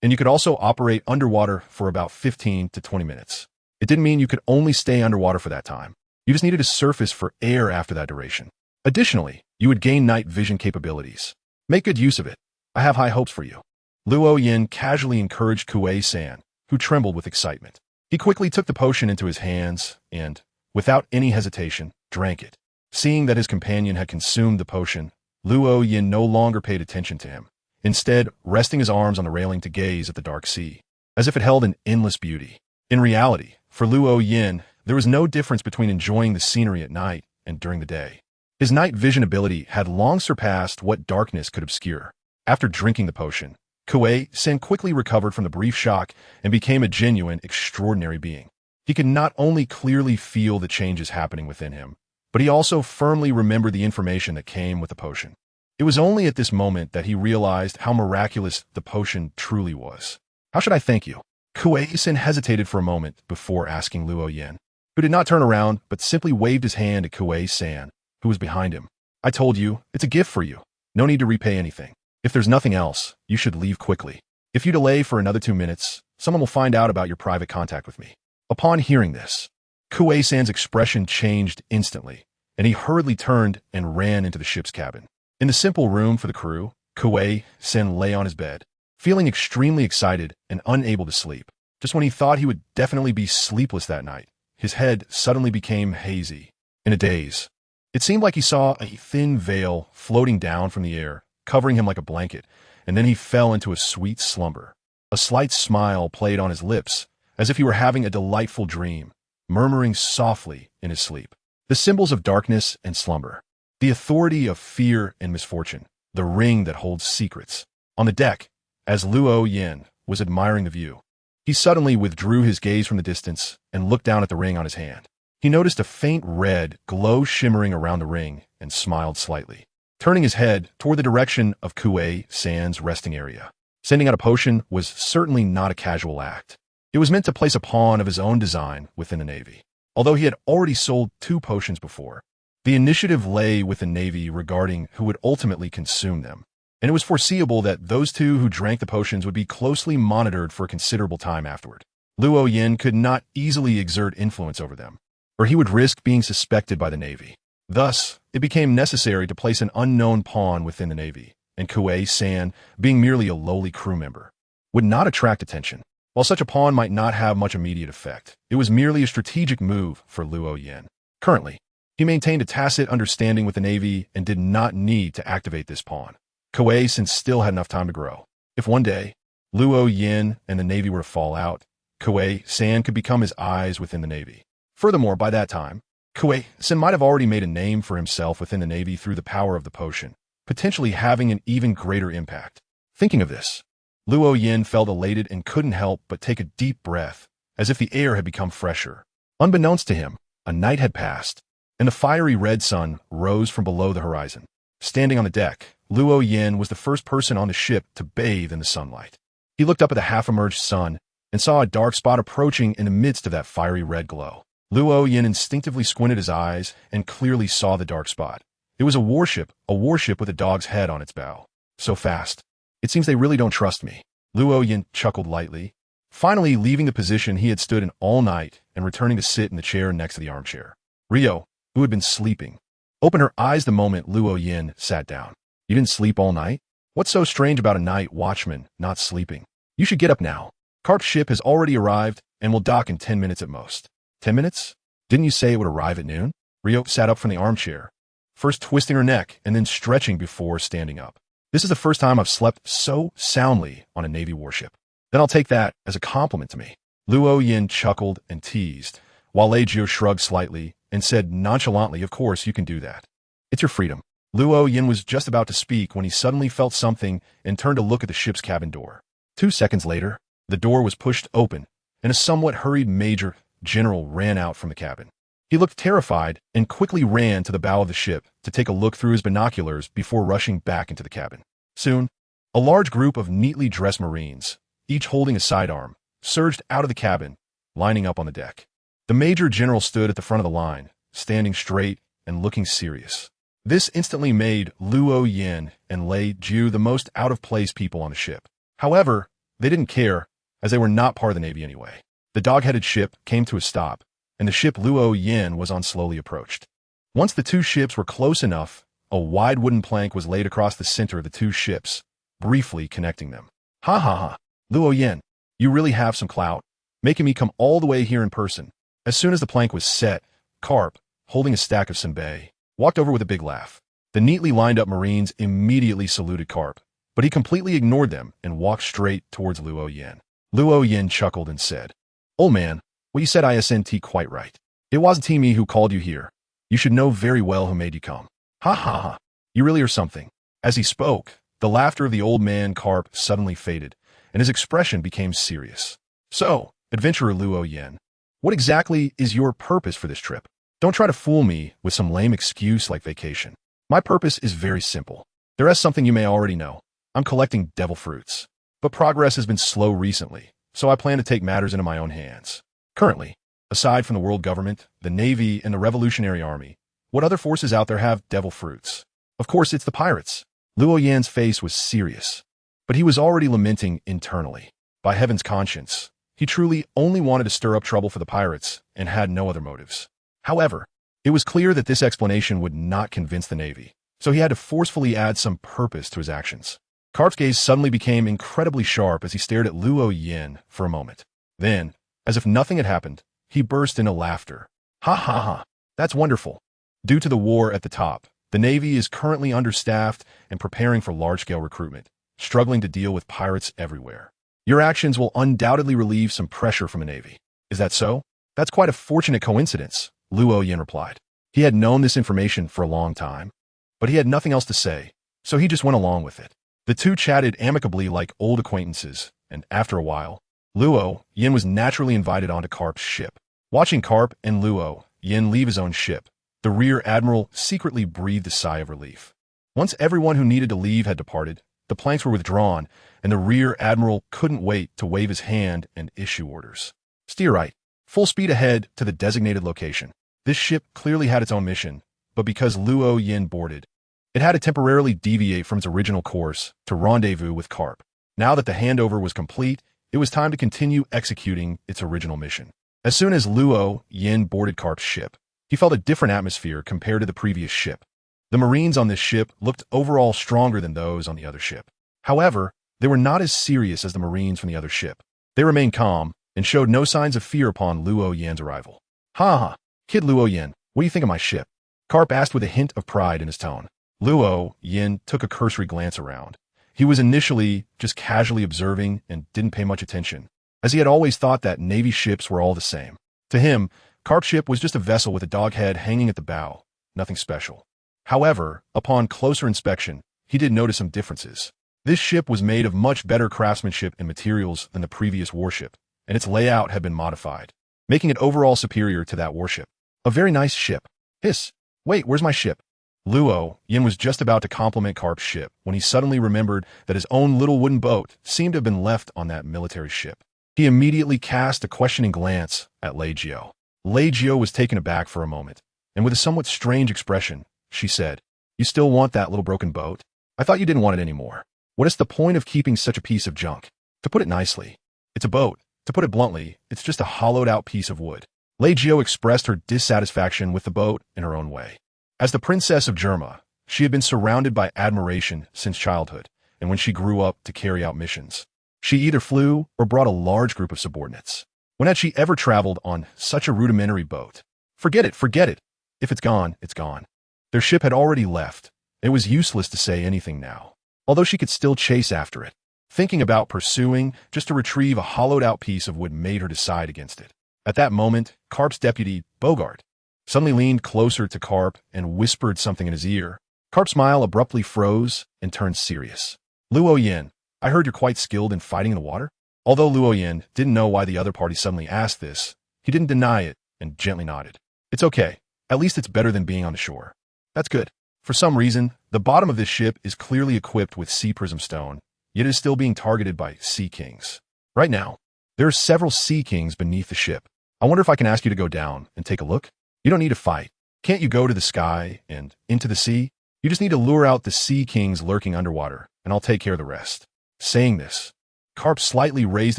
A: And you could also operate underwater for about 15 to 20 minutes. It didn't mean you could only stay underwater for that time. You just needed to surface for air after that duration. Additionally, you would gain night vision capabilities. Make good use of it. I have high hopes for you. Luo Yin casually encouraged Kuei-san, who trembled with excitement. He quickly took the potion into his hands and, without any hesitation, drank it. Seeing that his companion had consumed the potion, Luo Yin no longer paid attention to him, instead resting his arms on the railing to gaze at the dark sea, as if it held an endless beauty. In reality, for Luo Yin, there was no difference between enjoying the scenery at night and during the day. His night vision ability had long surpassed what darkness could obscure. After drinking the potion, Kuei-san quickly recovered from the brief shock and became a genuine, extraordinary being. He could not only clearly feel the changes happening within him, but he also firmly remembered the information that came with the potion. It was only at this moment that he realized how miraculous the potion truly was. "How should I thank you?" Kuei-san hesitated for a moment before asking Luo Yin, who did not turn around but simply waved his hand at Kuei-san, who was behind him. "I told you, it's a gift for you. No need to repay anything. If there's nothing else, you should leave quickly. If you delay for another 2 minutes, someone will find out about your private contact with me." Upon hearing this, Kuei-san's expression changed instantly, and he hurriedly turned and ran into the ship's cabin. In the simple room for the crew, Kuei-san lay on his bed, feeling extremely excited and unable to sleep. Just when he thought he would definitely be sleepless that night, his head suddenly became hazy. In a daze, it seemed like he saw a thin veil floating down from the air, covering him like a blanket, and then he fell into a sweet slumber. A slight smile played on his lips, as if he were having a delightful dream, murmuring softly in his sleep. The symbols of darkness and slumber, the authority of fear and misfortune, the ring that holds secrets. On the deck, as Luo Yin was admiring the view, he suddenly withdrew his gaze from the distance and looked down at the ring on his hand. He noticed a faint red glow shimmering around the ring and smiled slightly, turning his head toward the direction of Kuei-san's resting area. Sending out a potion was certainly not a casual act. It was meant to place a pawn of his own design within the Navy. Although he had already sold 2 potions before, the initiative lay with the Navy regarding who would ultimately consume them, and it was foreseeable that those 2 who drank the potions would be closely monitored for a considerable time afterward. Luo Yin could not easily exert influence over them, or he would risk being suspected by the Navy. Thus, it became necessary to place an unknown pawn within the Navy, and Kuei-san, being merely a lowly crew member, would not attract attention. While such a pawn might not have much immediate effect, it was merely a strategic move for Luo Yin. Currently, he maintained a tacit understanding with the Navy and did not need to activate this pawn. Kuei-san still had enough time to grow. If one day, Luo Yin and the Navy were to fall out, Kuei-san could become his eyes within the Navy. Furthermore, by that time, Kuei-san might have already made a name for himself within the Navy through the power of the potion, potentially having an even greater impact. Thinking of this, Luo Yin felt elated and couldn't help but take a deep breath, as if the air had become fresher. Unbeknownst to him, a night had passed, and the fiery red sun rose from below the horizon. Standing on the deck, Luo Yin was the first person on the ship to bathe in the sunlight. He looked up at the half-emerged sun and saw a dark spot approaching in the midst of that fiery red glow. Luo Yin instinctively squinted his eyes and clearly saw the dark spot. It was a warship with a dog's head on its bow. So fast. It seems they really don't trust me. Luo Yin chuckled lightly, finally leaving the position he had stood in all night and returning to sit in the chair next to the armchair. Rio, who had been sleeping, opened her eyes the moment Luo Yin sat down. "You didn't sleep all night? What's so strange about a night watchman not sleeping? You should get up now. Carp's ship has already arrived and will dock in 10 minutes at most." 10 minutes? Didn't you say it would arrive at noon? Rio sat up from the armchair, first twisting her neck and then stretching before standing up. "This is the first time I've slept so soundly on a Navy warship. Then I'll take that as a compliment to me." Luo Yin chuckled and teased, while Lei Jio shrugged slightly and said nonchalantly, "Of course you can do that. It's your freedom." Luo Yin was just about to speak when he suddenly felt something and turned to look at the ship's cabin door. 2 seconds later, the door was pushed open, and a somewhat hurried Major General ran out from the cabin. He looked terrified and quickly ran to the bow of the ship to take a look through his binoculars before rushing back into the cabin. Soon, a large group of neatly dressed Marines, each holding a sidearm, surged out of the cabin, lining up on the deck. The Major General stood at the front of the line, standing straight and looking serious. This instantly made Luo Yin and Lei Jio the most out-of-place people on the ship. However, they didn't care, as they were not part of the Navy anyway. The dog-headed ship came to a stop, and the ship Luo Yin was on slowly approached. Once the 2 ships were close enough, a wide wooden plank was laid across the center of the 2 ships, briefly connecting them. "Ha ha ha, Luo Yin, you really have some clout, making me come all the way here in person." As soon as the plank was set, Carp, holding a stack of senbei, walked over with a big laugh. The neatly lined up Marines immediately saluted Karp, but he completely ignored them and walked straight towards Luo Yin. Luo Yin chuckled and said, "Old man, what you said isn't quite right. It wasn't me who called you here. You should know very well who made you come. Ha ha ha, you really are something." As he spoke, the laughter of the old man Karp suddenly faded, and his expression became serious. "So, adventurer Luo Yin, what exactly is your purpose for this trip? Don't try to fool me with some lame excuse like vacation. My purpose is very simple. There is something you may already know. I'm collecting devil fruits. But progress has been slow recently, so I plan to take matters into my own hands. Currently, aside from the world government, the Navy, and the Revolutionary Army, what other forces out there have devil fruits? Of course, it's the pirates." Luo Yan's face was serious, but he was already lamenting internally. By heaven's conscience, he truly only wanted to stir up trouble for the pirates and had no other motives. However, it was clear that this explanation would not convince the Navy, so he had to forcefully add some purpose to his actions. Karp's gaze suddenly became incredibly sharp as he stared at Luo Yin for a moment. Then, as if nothing had happened, he burst into laughter. "Ha ha ha, that's wonderful. Due to the war at the top, the Navy is currently understaffed and preparing for large-scale recruitment, struggling to deal with pirates everywhere. Your actions will undoubtedly relieve some pressure from the Navy. Is that so?" "That's quite a fortunate coincidence," Luo Yin replied. He had known this information for a long time, but he had nothing else to say, so he just went along with it. The two chatted amicably like old acquaintances, and after a while, Luo Yin was naturally invited onto Karp's ship. Watching Karp and Luo Yin leave his own ship, the rear admiral secretly breathed a sigh of relief. Once everyone who needed to leave had departed, the planks were withdrawn, and the rear admiral couldn't wait to wave his hand and issue orders. "Steer right. Full speed ahead to the designated location." This ship clearly had its own mission, but because Luo Yin boarded, it had to temporarily deviate from its original course to rendezvous with Karp. Now that the handover was complete, it was time to continue executing its original mission. As soon as Luo Yin boarded Karp's ship, he felt a different atmosphere compared to the previous ship. The Marines on this ship looked overall stronger than those on the other ship. However, they were not as serious as the Marines from the other ship. They remained calm and showed no signs of fear upon Luo Yin's arrival. "Ha ha, kid Luo Yin, what do you think of my ship?" Karp asked with a hint of pride in his tone. Luo Yin took a cursory glance around. He was initially just casually observing and didn't pay much attention, as he had always thought that Navy ships were all the same. To him, Karp's ship was just a vessel with a dog head hanging at the bow, nothing special. However, upon closer inspection, he did notice some differences. This ship was made of much better craftsmanship and materials than the previous warship, and its layout had been modified, making it overall superior to that warship. "A very nice ship. Hiss, wait, where's my ship?" Luo Yin was just about to compliment Karp's ship when he suddenly remembered that his own little wooden boat seemed to have been left on that military ship. He immediately cast a questioning glance at Lei Jiao. Lei Jiao was taken aback for a moment, and with a somewhat strange expression, she said, "You still want that little broken boat? I thought you didn't want it anymore. What is the point of keeping such a piece of junk? To put it nicely, it's a boat. To put it bluntly, it's just a hollowed-out piece of wood." Lei Jiao expressed her dissatisfaction with the boat in her own way. As the princess of Germa, she had been surrounded by admiration since childhood, and when she grew up to carry out missions, she either flew or brought a large group of subordinates. When had she ever traveled on such a rudimentary boat? Forget it, forget it. If it's gone, it's gone. Their ship had already left. It was useless to say anything now, although she could still chase after it. Thinking about pursuing just to retrieve a hollowed-out piece of wood made her decide against it. At that moment, Karp's deputy, Bogart, suddenly leaned closer to Karp and whispered something in his ear. Karp's smile abruptly froze and turned serious. "Luo Yin, I heard you're quite skilled in fighting in the water?" Although Luo Yin didn't know why the other party suddenly asked this, he didn't deny it and gently nodded. "It's okay. At least it's better than being on the shore." "That's good. For some reason, the bottom of this ship is clearly equipped with sea prism stone, yet it is still being targeted by sea kings. Right now, there are several sea kings beneath the ship. I wonder if I can ask you to go down and take a look? You don't need to fight. Can't you go to the sky and into the sea? You just need to lure out the sea kings lurking underwater, and I'll take care of the rest." Saying this, Karp slightly raised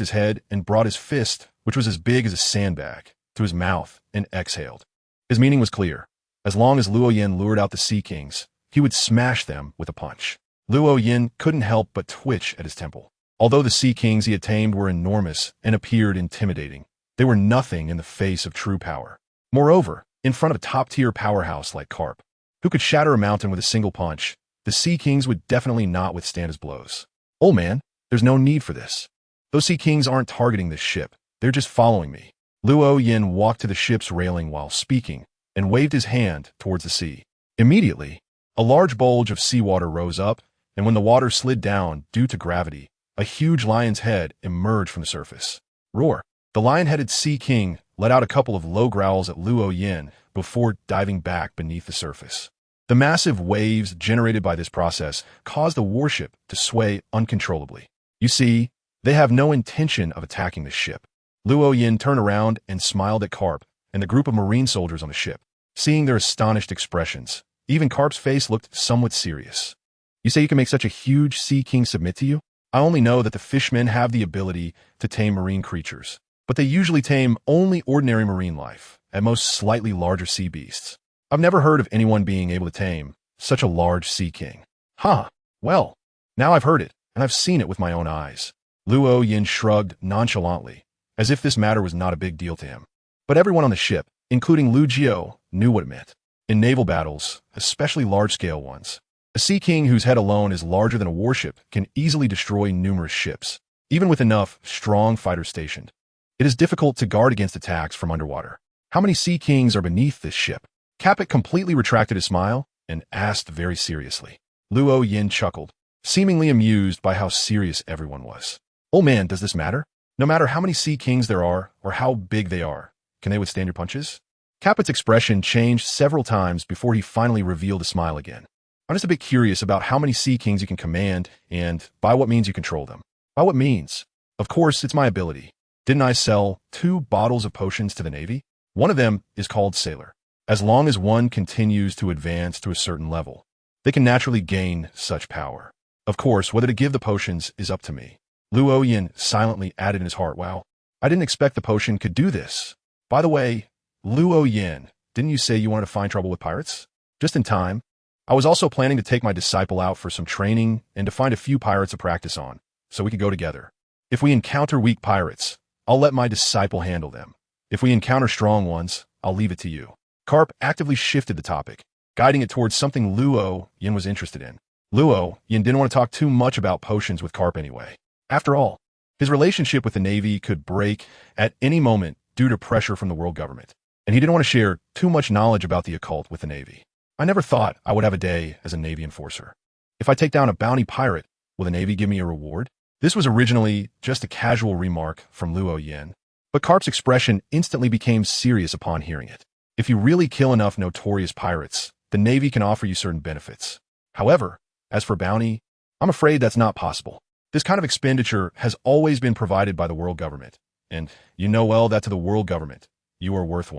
A: his head and brought his fist, which was as big as a sandbag, to his mouth and exhaled. His meaning was clear. As long as Luo Yin lured out the sea kings, he would smash them with a punch. Luo Yin couldn't help but twitch at his temple. Although the sea kings he had tamed were enormous and appeared intimidating, they were nothing in the face of true power. Moreover, in front of a top-tier powerhouse like Karp, who could shatter a mountain with a single punch. The Sea Kings would definitely not withstand his blows. Old man, there's no need for this. Those Sea Kings aren't targeting this ship. They're just following me. Luo Yin walked to the ship's railing while speaking and waved his hand towards the sea. Immediately, a large bulge of seawater rose up, and when the water slid down due to gravity, a huge lion's head emerged from the surface. Roar! The lion-headed Sea King let out a couple of low growls at Luo Yin before diving back beneath the surface. The massive waves generated by this process caused the warship to sway uncontrollably. You see, they have no intention of attacking the ship. Luo Yin turned around and smiled at Carp and the group of marine soldiers on the ship. Seeing their astonished expressions, even Carp's face looked somewhat serious. You say you can make such a huge Sea King submit to you? I only know that the fishmen have the ability to tame marine creatures, but they usually tame only ordinary marine life, at most slightly larger sea beasts. I've never heard of anyone being able to tame such a large Sea King. Huh, well, now I've heard it, and I've seen it with my own eyes. Luo Yin shrugged nonchalantly, as if this matter was not a big deal to him. But everyone on the ship, including Lu Jiao, knew what it meant. In naval battles, especially large-scale ones, a Sea King whose head alone is larger than a warship can easily destroy numerous ships, even with enough strong fighters stationed. It is difficult to guard against attacks from underwater. How many Sea Kings are beneath this ship? Capet completely retracted his smile and asked very seriously. Luo Yin chuckled, seemingly amused by how serious everyone was. Old man, does this matter? No matter how many Sea Kings there are or how big they are, can they withstand your punches? Capet's expression changed several times before he finally revealed a smile again. I'm just a bit curious about how many Sea Kings you can command and by what means you control them. By what means? Of course, it's my ability. Didn't I sell 2 bottles of potions to the Navy? One of them is called Sailor. As long as one continues to advance to a certain level, they can naturally gain such power. Of course, whether to give the potions is up to me. Luo Yin silently added in his heart, wow, I didn't expect the potion could do this. By the way, Luo Yin, didn't you say you wanted to find trouble with pirates? Just in time. I was also planning to take my disciple out for some training and to find a few pirates to practice on, so we could go together. If we encounter weak pirates, I'll let my disciple handle them. If we encounter strong ones, I'll leave it to you. Carp actively shifted the topic, guiding it towards something Luo Yin was interested in. Luo Yin didn't want to talk too much about potions with Carp anyway. After all, his relationship with the Navy could break at any moment due to pressure from the world government, and he didn't want to share too much knowledge about the occult with the Navy. I never thought I would have a day as a Navy enforcer. If I take down a bounty pirate, will the Navy give me a reward? This was originally just a casual remark from Luo Yin, but Carp's expression instantly became serious upon hearing it. If you really kill enough notorious pirates, the Navy can offer you certain benefits. However, as for bounty, I'm afraid that's not possible. This kind of expenditure has always been provided by the world government, and you know well that to the world government, you are worth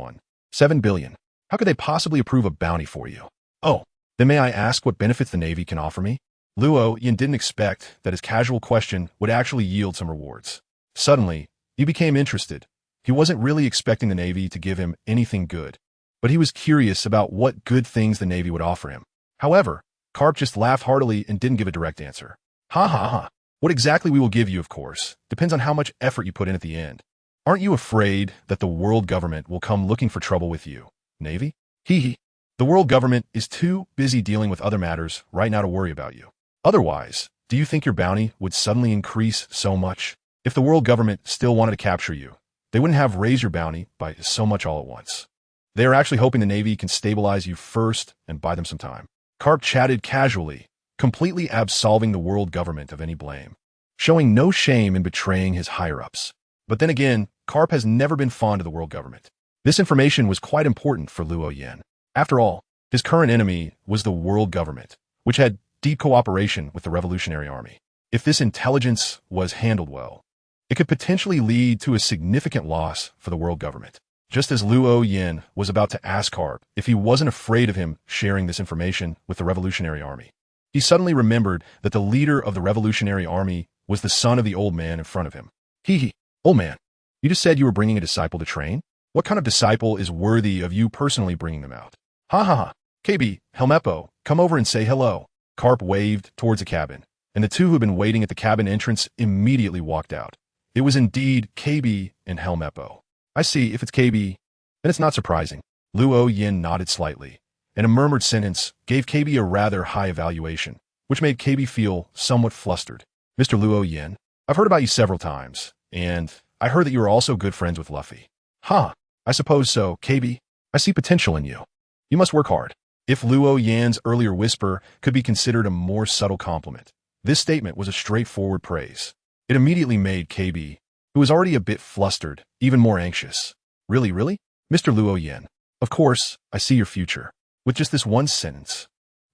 A: 7 billion. How could they possibly approve a bounty for you? Oh, then may I ask what benefits the Navy can offer me? Luo Yin didn't expect that his casual question would actually yield some rewards. Suddenly, he became interested. He wasn't really expecting the Navy to give him anything good, but he was curious about what good things the Navy would offer him. However, Carp just laughed heartily and didn't give a direct answer. Ha ha ha. What exactly we will give you, of course, depends on how much effort you put in at the end. Aren't you afraid that the world government will come looking for trouble with you, Navy? Hee hee. The world government is too busy dealing with other matters right now to worry about you. Otherwise, do you think your bounty would suddenly increase so much? If the world government still wanted to capture you, they wouldn't have raised your bounty by so much all at once. They are actually hoping the Navy can stabilize you first and buy them some time. Carp chatted casually, completely absolving the world government of any blame, showing no shame in betraying his higher-ups. But then again, Carp has never been fond of the world government. This information was quite important for Luo Yin. After all, his current enemy was the world government, which had deep cooperation with the Revolutionary Army. If this intelligence was handled well, it could potentially lead to a significant loss for the world government. Just as Luo Yin was about to ask Carp if he wasn't afraid of him sharing this information with the Revolutionary Army, he suddenly remembered that the leader of the Revolutionary Army was the son of the old man in front of him. Hee hee, old man, you just said you were bringing a disciple to train? What kind of disciple is worthy of you personally bringing them out? Ha ha ha, KB, Helmeppo, come over and say hello. Carp waved towards the cabin, and the two who had been waiting at the cabin entrance immediately walked out. It was indeed KB and Helmeppo. I see, if it's KB, then it's not surprising. Luo Yin nodded slightly, and a murmured sentence gave KB a rather high evaluation, which made KB feel somewhat flustered. Mr. Luo Yin, I've heard about you several times, and I heard that you are also good friends with Luffy. Huh, I suppose so, KB. I see potential in you. You must work hard. If Luo Yan's earlier whisper could be considered a more subtle compliment, this statement was a straightforward praise. It immediately made KB, who was already a bit flustered, even more anxious. Really, really? Mr. Luo Yin, of course, I see your future. With just this one sentence,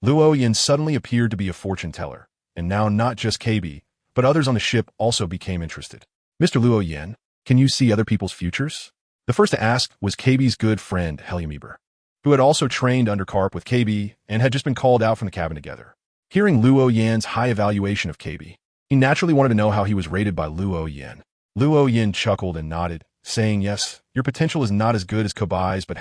A: Luo Yin suddenly appeared to be a fortune teller, and now not just KB, but others on the ship also became interested. Mr. Luo Yin, can you see other people's futures? The first to ask was KB's good friend Heliumeber, who had also trained under Carp with KB and had just been called out from the cabin together. Hearing Luo Yan's high evaluation of KB, he naturally wanted to know how he was rated by Luo Yin. Luo Yin chuckled and nodded, saying, yes, your potential is not as good as Kobai's, but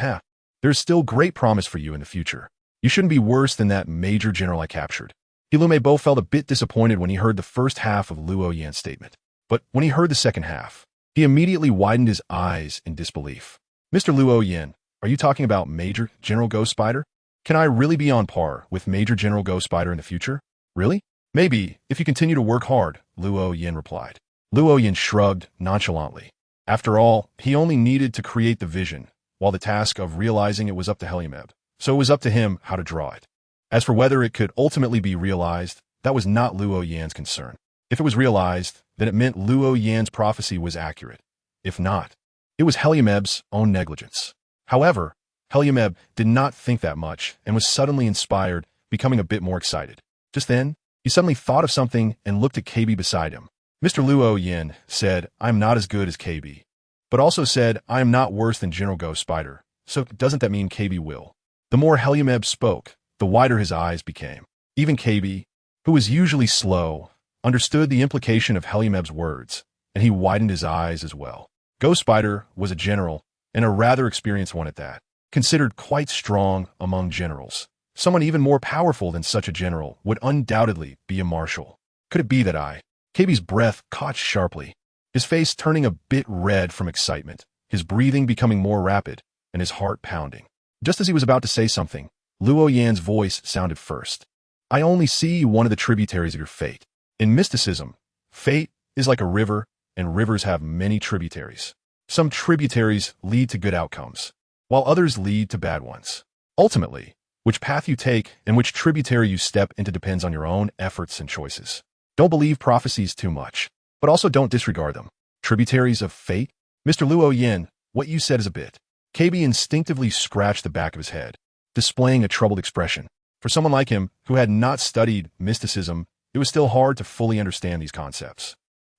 A: there's still great promise for you in the future. You shouldn't be worse than that major general I captured. Heliumeber felt a bit disappointed when he heard the first half of Luo Yan's statement. But when he heard the second half, he immediately widened his eyes in disbelief. Mr. Luo Yin, are you talking about Major General Ghost Spider? Can I really be on par with Major General Ghost Spider in the future? Really? Maybe, if you continue to work hard, Luo Yin replied. Luo Yin shrugged nonchalantly. After all, he only needed to create the vision, while the task of realizing it was up to Heliumeber. So it was up to him how to draw it. As for whether it could ultimately be realized, that was not Luo Yan's concern. If it was realized, then it meant Luo Yan's prophecy was accurate. If not, it was Heliumeber's own negligence. However, Heliumeber did not think that much and was suddenly inspired, becoming a bit more excited. Just then, he suddenly thought of something and looked at KB beside him. Mr. Luo Yin said, I'm not as good as KB, but also said, I am not worse than General Ghost Spider, so doesn't that mean KB will? The more Heliumeber spoke, the wider his eyes became. Even KB, who was usually slow, understood the implication of Heliumeber's words, and he widened his eyes as well. Ghost Spider was a general, and a rather experienced one at that, considered quite strong among generals. Someone even more powerful than such a general would undoubtedly be a marshal. Could it be that KB's breath caught sharply, his face turning a bit red from excitement, his breathing becoming more rapid, and his heart pounding. Just as he was about to say something, Luo Yan's voice sounded first. I only see one of the tributaries of your fate. In mysticism, fate is like a river, and rivers have many tributaries. Some tributaries lead to good outcomes, while others lead to bad ones. Ultimately, which path you take and which tributary you step into depends on your own efforts and choices. Don't believe prophecies too much, but also don't disregard them. Tributaries of fate? Mr. Luo Yin, what you said is a bit. KB instinctively scratched the back of his head, displaying a troubled expression. For someone like him, who had not studied mysticism, it was still hard to fully understand these concepts.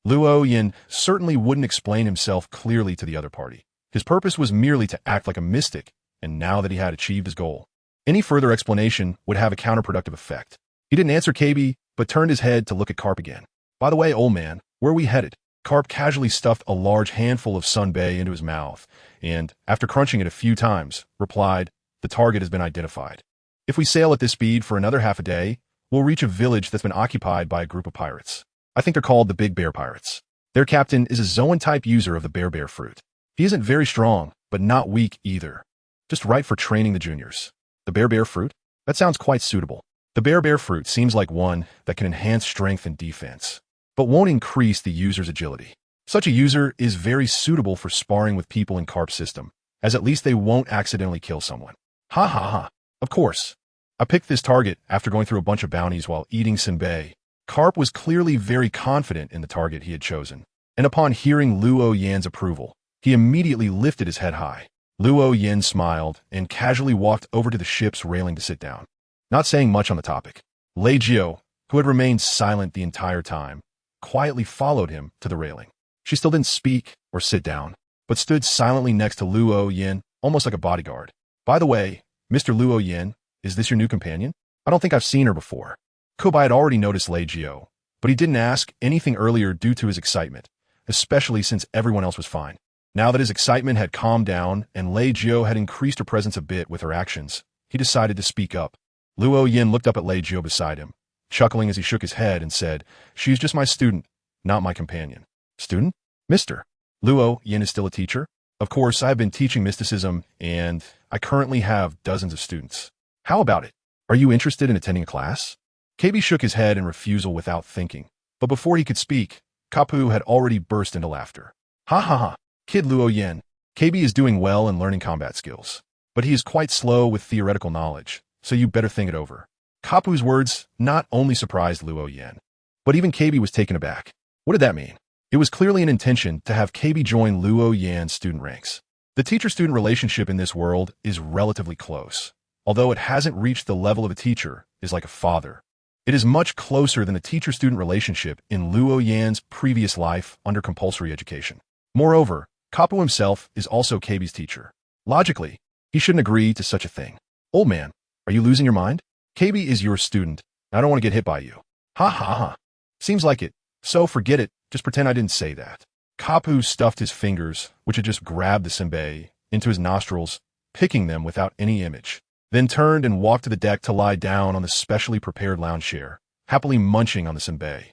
A: Luo Yin certainly wouldn't explain himself clearly to the other party. His purpose was merely to act like a mystic, and now that he had achieved his goal, any further explanation would have a counterproductive effect. He didn't answer KB, but turned his head to look at Carp again. By the way, old man, where are we headed? Carp casually stuffed a large handful of sunbae into his mouth, and, after crunching it a few times, replied, the target has been identified. If we sail at this speed for another half a day, we'll reach a village that's been occupied by a group of pirates. I think they're called the Big Bear Pirates. Their captain is a Zoan-type user of the bear fruit. He isn't very strong, but not weak either. Just right for training the juniors. The bear fruit? That sounds quite suitable. The bear fruit seems like one that can enhance strength and defense, but won't increase the user's agility. Such a user is very suitable for sparring with people in Carp's system, as at least they won't accidentally kill someone. Ha ha ha. Of course. I picked this target after going through a bunch of bounties while eating senbei. Carp was clearly very confident in the target he had chosen, and upon hearing Luo Yan's approval, he immediately lifted his head high. Luo Yan smiled and casually walked over to the ship's railing to sit down, not saying much on the topic. Lei Jiao, who had remained silent the entire time, quietly followed him to the railing. She still didn't speak or sit down, but stood silently next to Luo Yan, almost like a bodyguard. By the way, Mr. Luo Yan, is this your new companion? I don't think I've seen her before. Kobai had already noticed Lei Jiao, but he didn't ask anything earlier due to his excitement, especially since everyone else was fine. Now that his excitement had calmed down and Lei Jiao had increased her presence a bit with her actions, he decided to speak up. Luo Yan looked up at Lei Jiao beside him, chuckling as he shook his head and said, she's just my student, not my companion. Student? Mr. Luo Yan is still a teacher? Of course, I've been teaching mysticism, and I currently have dozens of students. How about it? Are you interested in attending a class? KB shook his head in refusal without thinking, but before he could speak, Kapu had already burst into laughter. Ha ha ha, kid Luo Yin. KB is doing well in learning combat skills, but he is quite slow with theoretical knowledge, so you better think it over. Kapu's words not only surprised Luo Yin, but even KB was taken aback. What did that mean? It was clearly an intention to have KB join Luo Yan's student ranks. The teacher-student relationship in this world is relatively close. Although it hasn't reached the level of a teacher, is like a father. It is much closer than the teacher-student relationship in Luo Yan's previous life under compulsory education. Moreover, Kapu himself is also KB's teacher. Logically, he shouldn't agree to such a thing. Old man, are you losing your mind? KB is your student. I don't want to get hit by you. Ha ha ha. Seems like it. So forget it. Just pretend I didn't say that. Kapu stuffed his fingers, which had just grabbed the senbei, into his nostrils, picking them without any image, then turned and walked to the deck to lie down on the specially prepared lounge chair, happily munching on the senbei.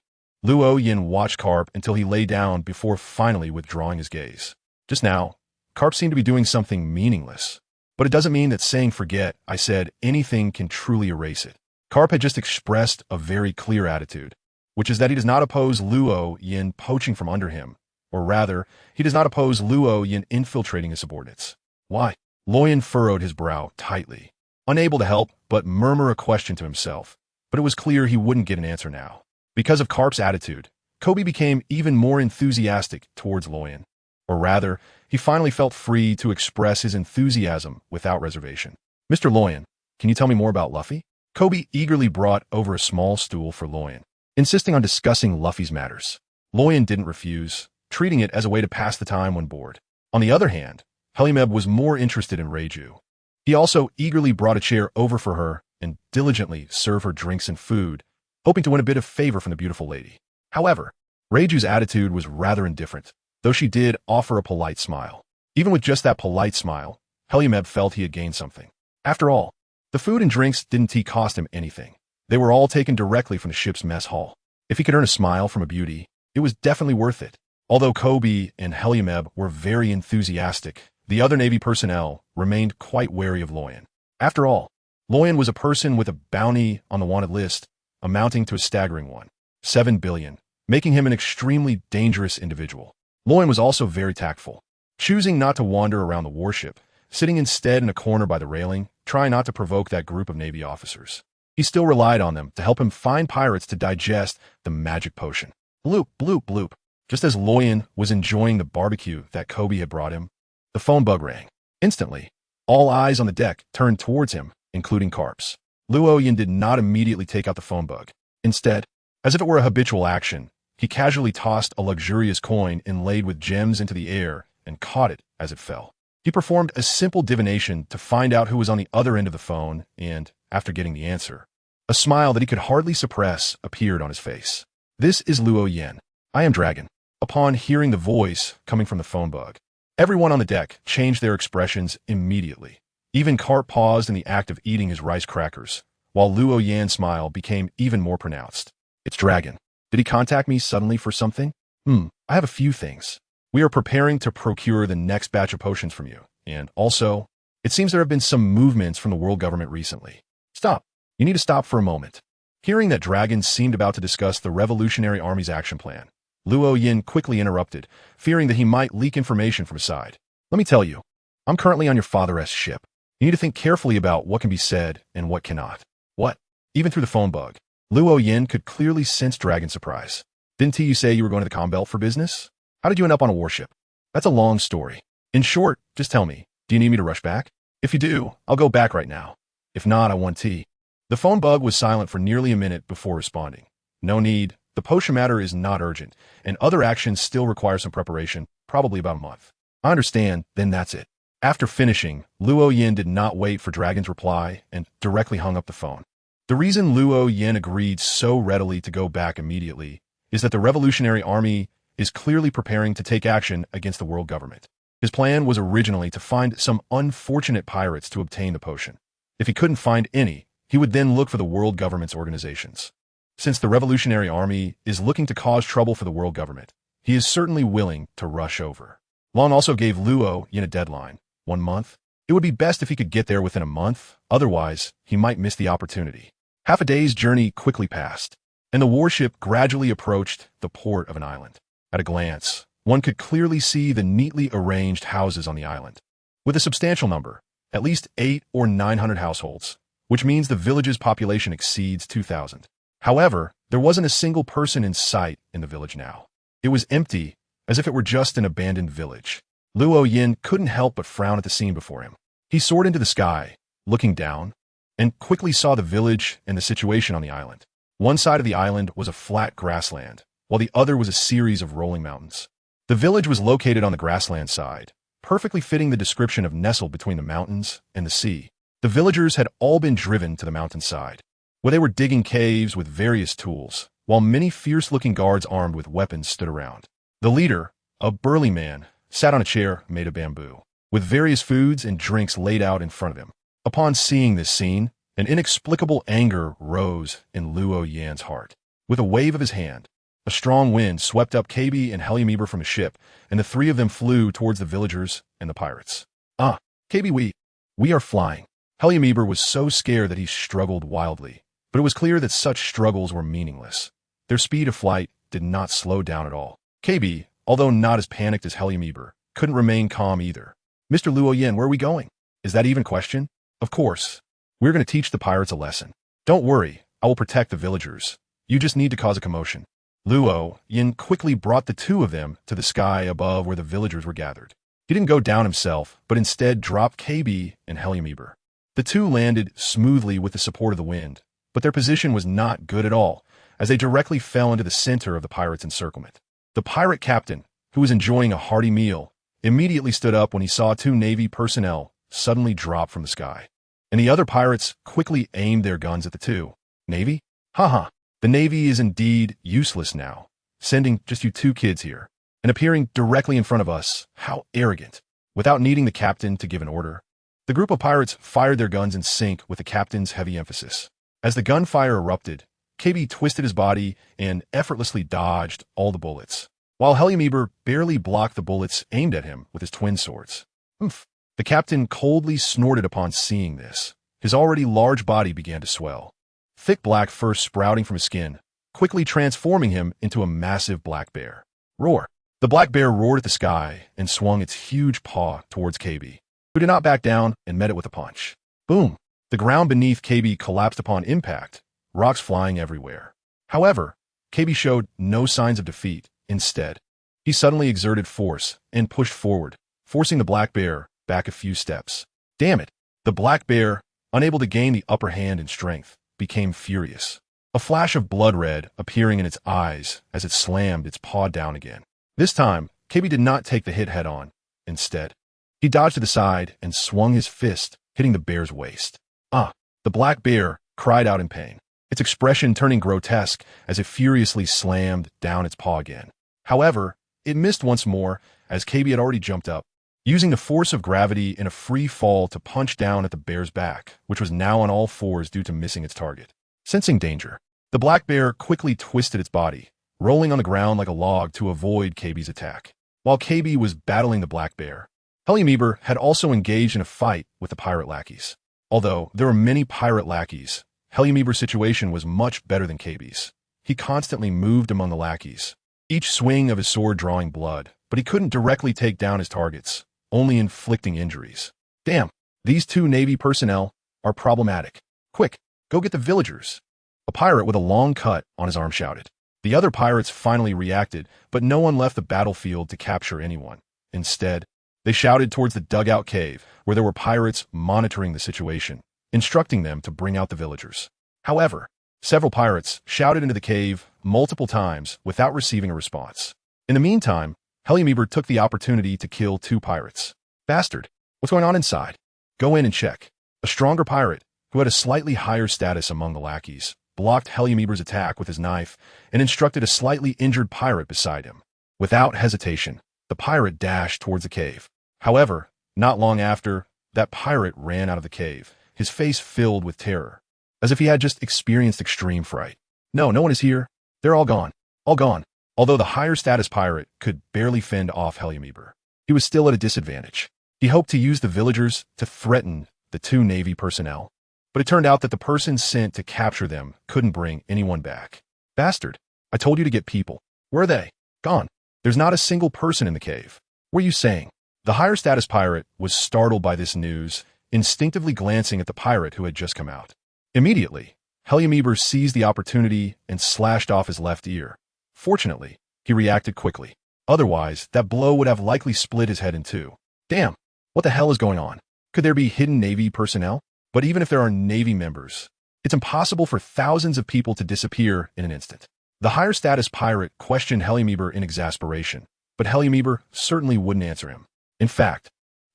A: Luo Yin watched Carp until he lay down before finally withdrawing his gaze. Just now, Carp seemed to be doing something meaningless. But it doesn't mean that saying forget, I said, anything can truly erase it. Carp had just expressed a very clear attitude, which is that he does not oppose Luo Yin poaching from under him, or rather, he does not oppose Luo Yin infiltrating his subordinates. Why? Luo Yin furrowed his brow tightly, unable to help but murmur a question to himself, but it was clear he wouldn't get an answer now. Because of Carp's attitude, Kobe became even more enthusiastic towards Luo Yin. Or rather, he finally felt free to express his enthusiasm without reservation. Mr. Luo Yin, can you tell me more about Luffy? Kobe eagerly brought over a small stool for Luo Yin, insisting on discussing Luffy's matters. Luo Yin didn't refuse, treating it as a way to pass the time when bored. On the other hand, Helimeb was more interested in Reiju. He also eagerly brought a chair over for her and diligently served her drinks and food, hoping to win a bit of favor from the beautiful lady. However, Reiju's attitude was rather indifferent, though she did offer a polite smile. Even with just that polite smile, Helimeb felt he had gained something. After all, the food and drinks didn't cost him anything. They were all taken directly from the ship's mess hall. If he could earn a smile from a beauty, it was definitely worth it. Although Kobe and Helimeb were very enthusiastic, the other Navy personnel remained quite wary of Luo Yin. After all, Luo Yin was a person with a bounty on the wanted list, amounting to a staggering one, 7 billion, making him an extremely dangerous individual. Luo Yin was also very tactful, choosing not to wander around the warship, sitting instead in a corner by the railing, trying not to provoke that group of Navy officers. He still relied on them to help him find pirates to digest the magic potion. Bloop, bloop, bloop. Just as Luo Yin was enjoying the barbecue that Kobe had brought him, the phone bug rang. Instantly, all eyes on the deck turned towards him, including Carp's. Luo Yin did not immediately take out the phone bug. Instead, as if it were a habitual action, he casually tossed a luxurious coin inlaid with gems into the air and caught it as it fell. He performed a simple divination to find out who was on the other end of the phone, and, after getting the answer, a smile that he could hardly suppress appeared on his face. This is Luo Yin. I am Dragon. Upon hearing the voice coming from the phone bug, everyone on the deck changed their expressions immediately. Even Carp paused in the act of eating his rice crackers, while Luo Yan's smile became even more pronounced. It's Dragon. Did he contact me suddenly for something? I have a few things. We are preparing to procure the next batch of potions from you. And also, it seems there have been some movements from the world government recently. Stop. You need to stop for a moment. Hearing that Dragon seemed about to discuss the Revolutionary Army's action plan, Luo Yin quickly interrupted, fearing that he might leak information from his side. Let me tell you, I'm currently on your father's ship. You need to think carefully about what can be said and what cannot. What? Even through the phone bug, Luo Yin could clearly sense Dragon's surprise. Didn't you say you were going to the Combelt for business? How did you end up on a warship? That's a long story. In short, just tell me, do you need me to rush back? If you do, I'll go back right now. If not, I want tea. The phone bug was silent for nearly a minute before responding. No need. The potion matter is not urgent, and other actions still require some preparation, probably about a month. I understand, then that's it. After finishing, Luo Yin did not wait for Dragon's reply and directly hung up the phone. The reason Luo Yin agreed so readily to go back immediately is that the Revolutionary Army is clearly preparing to take action against the world government. His plan was originally to find some unfortunate pirates to obtain the potion. If he couldn't find any, he would then look for the world government's organizations. Since the Revolutionary Army is looking to cause trouble for the world government, he is certainly willing to rush over. Long also gave Luo Yin a deadline, 1 month. It would be best if he could get there within a month, Otherwise, he might miss the opportunity. Half a day's journey quickly passed, and the warship gradually approached the port of an island. At a glance, one could clearly see the neatly arranged houses on the island, with a substantial number, at least 800 or 900 households, which means the village's population exceeds 2,000. However, there wasn't a single person in sight in the village now. It was empty, as if it were just an abandoned village. Luo Yin couldn't help but frown at the scene before him. He soared into the sky, looking down, and quickly saw the village and the situation on the island. One side of the island was a flat grassland, while the other was a series of rolling mountains. The village was located on the grassland side, perfectly fitting the description of nestled between the mountains and the sea. The villagers had all been driven to the mountainside, where they were digging caves with various tools, while many fierce-looking guards armed with weapons stood around. The leader, a burly man, sat on a chair made of bamboo, with various foods and drinks laid out in front of him. Upon seeing this scene, an inexplicable anger rose in Luo Yan's heart. With a wave of his hand, a strong wind swept up KB and Heliumeber from a ship, and the three of them flew towards the villagers and the pirates. KB, we are flying. Heliumeber was so scared that he struggled wildly, but it was clear that such struggles were meaningless. Their speed of flight did not slow down at all. KB, although not as panicked as Heliumeber, couldn't remain calm either. Mr. Luo Yan, where are we going? Is that even question? Of course. We're going to teach the pirates a lesson. Don't worry, I will protect the villagers. You just need to cause a commotion. Luo Yin quickly brought the two of them to the sky above where the villagers were gathered. He didn't go down himself, but instead dropped KB and Heliumeber. The two landed smoothly with the support of the wind, but their position was not good at all, as they directly fell into the center of the pirates' encirclement. The pirate captain, who was enjoying a hearty meal, immediately stood up when he saw two Navy personnel suddenly drop from the sky. And the other pirates quickly aimed their guns at the two. Navy? Haha, the Navy is indeed useless now, sending just you two kids here, and appearing directly in front of us. How arrogant. Without needing the captain to give an order, the group of pirates fired their guns in sync with the captain's heavy emphasis. As the gunfire erupted, KB twisted his body and effortlessly dodged all the bullets, while Heliumeber barely blocked the bullets aimed at him with his twin swords. Oomph. The captain coldly snorted upon seeing this. His already large body began to swell, thick black fur sprouting from his skin, quickly transforming him into a massive black bear. Roar! The black bear roared at the sky and swung its huge paw towards KB, who did not back down and met it with a punch. Boom! The ground beneath KB collapsed upon impact, rocks flying everywhere. However, KB showed no signs of defeat. Instead, he suddenly exerted force and pushed forward, forcing the black bear back a few steps. Damn it! The black bear, unable to gain the upper hand in strength, became furious. A flash of blood red appearing in its eyes as it slammed its paw down again. This time, KB did not take the hit head-on. Instead, he dodged to the side and swung his fist, hitting the bear's waist. The black bear cried out in pain, its expression turning grotesque as it furiously slammed down its paw again. However, it missed once more as KB had already jumped up, using the force of gravity in a free fall to punch down at the bear's back, which was now on all fours due to missing its target. Sensing danger, the black bear quickly twisted its body, rolling on the ground like a log to avoid KB's attack. While KB was battling the black bear, Heliumeber had also engaged in a fight with the pirate lackeys. Although there were many pirate lackeys, Heliumeber's situation was much better than KB's. He constantly moved among the lackeys, each swing of his sword drawing blood, but he couldn't directly take down his targets, only inflicting injuries. Damn, these two Navy personnel are problematic. Quick, go get the villagers. A pirate with a long cut on his arm shouted. The other pirates finally reacted, but no one left the battlefield to capture anyone. Instead, they shouted towards the dugout cave, where there were pirates monitoring the situation, instructing them to bring out the villagers. However, several pirates shouted into the cave multiple times without receiving a response. In the meantime, Heliumeber took the opportunity to kill two pirates. Bastard, what's going on inside? Go in and check. A stronger pirate, who had a slightly higher status among the lackeys, blocked Heliumeber's attack with his knife and instructed a slightly injured pirate beside him. Without hesitation, the pirate dashed towards the cave. However, not long after, that pirate ran out of the cave, his face filled with terror, as if he had just experienced extreme fright. No one is here. They're all gone. All gone. Although the higher status pirate could barely fend off Heliumeber, he was still at a disadvantage. He hoped to use the villagers to threaten the two Navy personnel. But it turned out that the person sent to capture them couldn't bring anyone back. Bastard. I told you to get people. Where are they? Gone. There's not a single person in the cave. What are you saying? The higher status pirate was startled by this news, instinctively glancing at the pirate who had just come out. Immediately, Helyameber seized the opportunity and slashed off his left ear. Fortunately, he reacted quickly. Otherwise, that blow would have likely split his head in two. Damn, what the hell is going on? Could there be hidden Navy personnel? But even if there are Navy members, it's impossible for thousands of people to disappear in an instant. The higher status pirate questioned Helyameber in exasperation, but Helyameber certainly wouldn't answer him. In fact,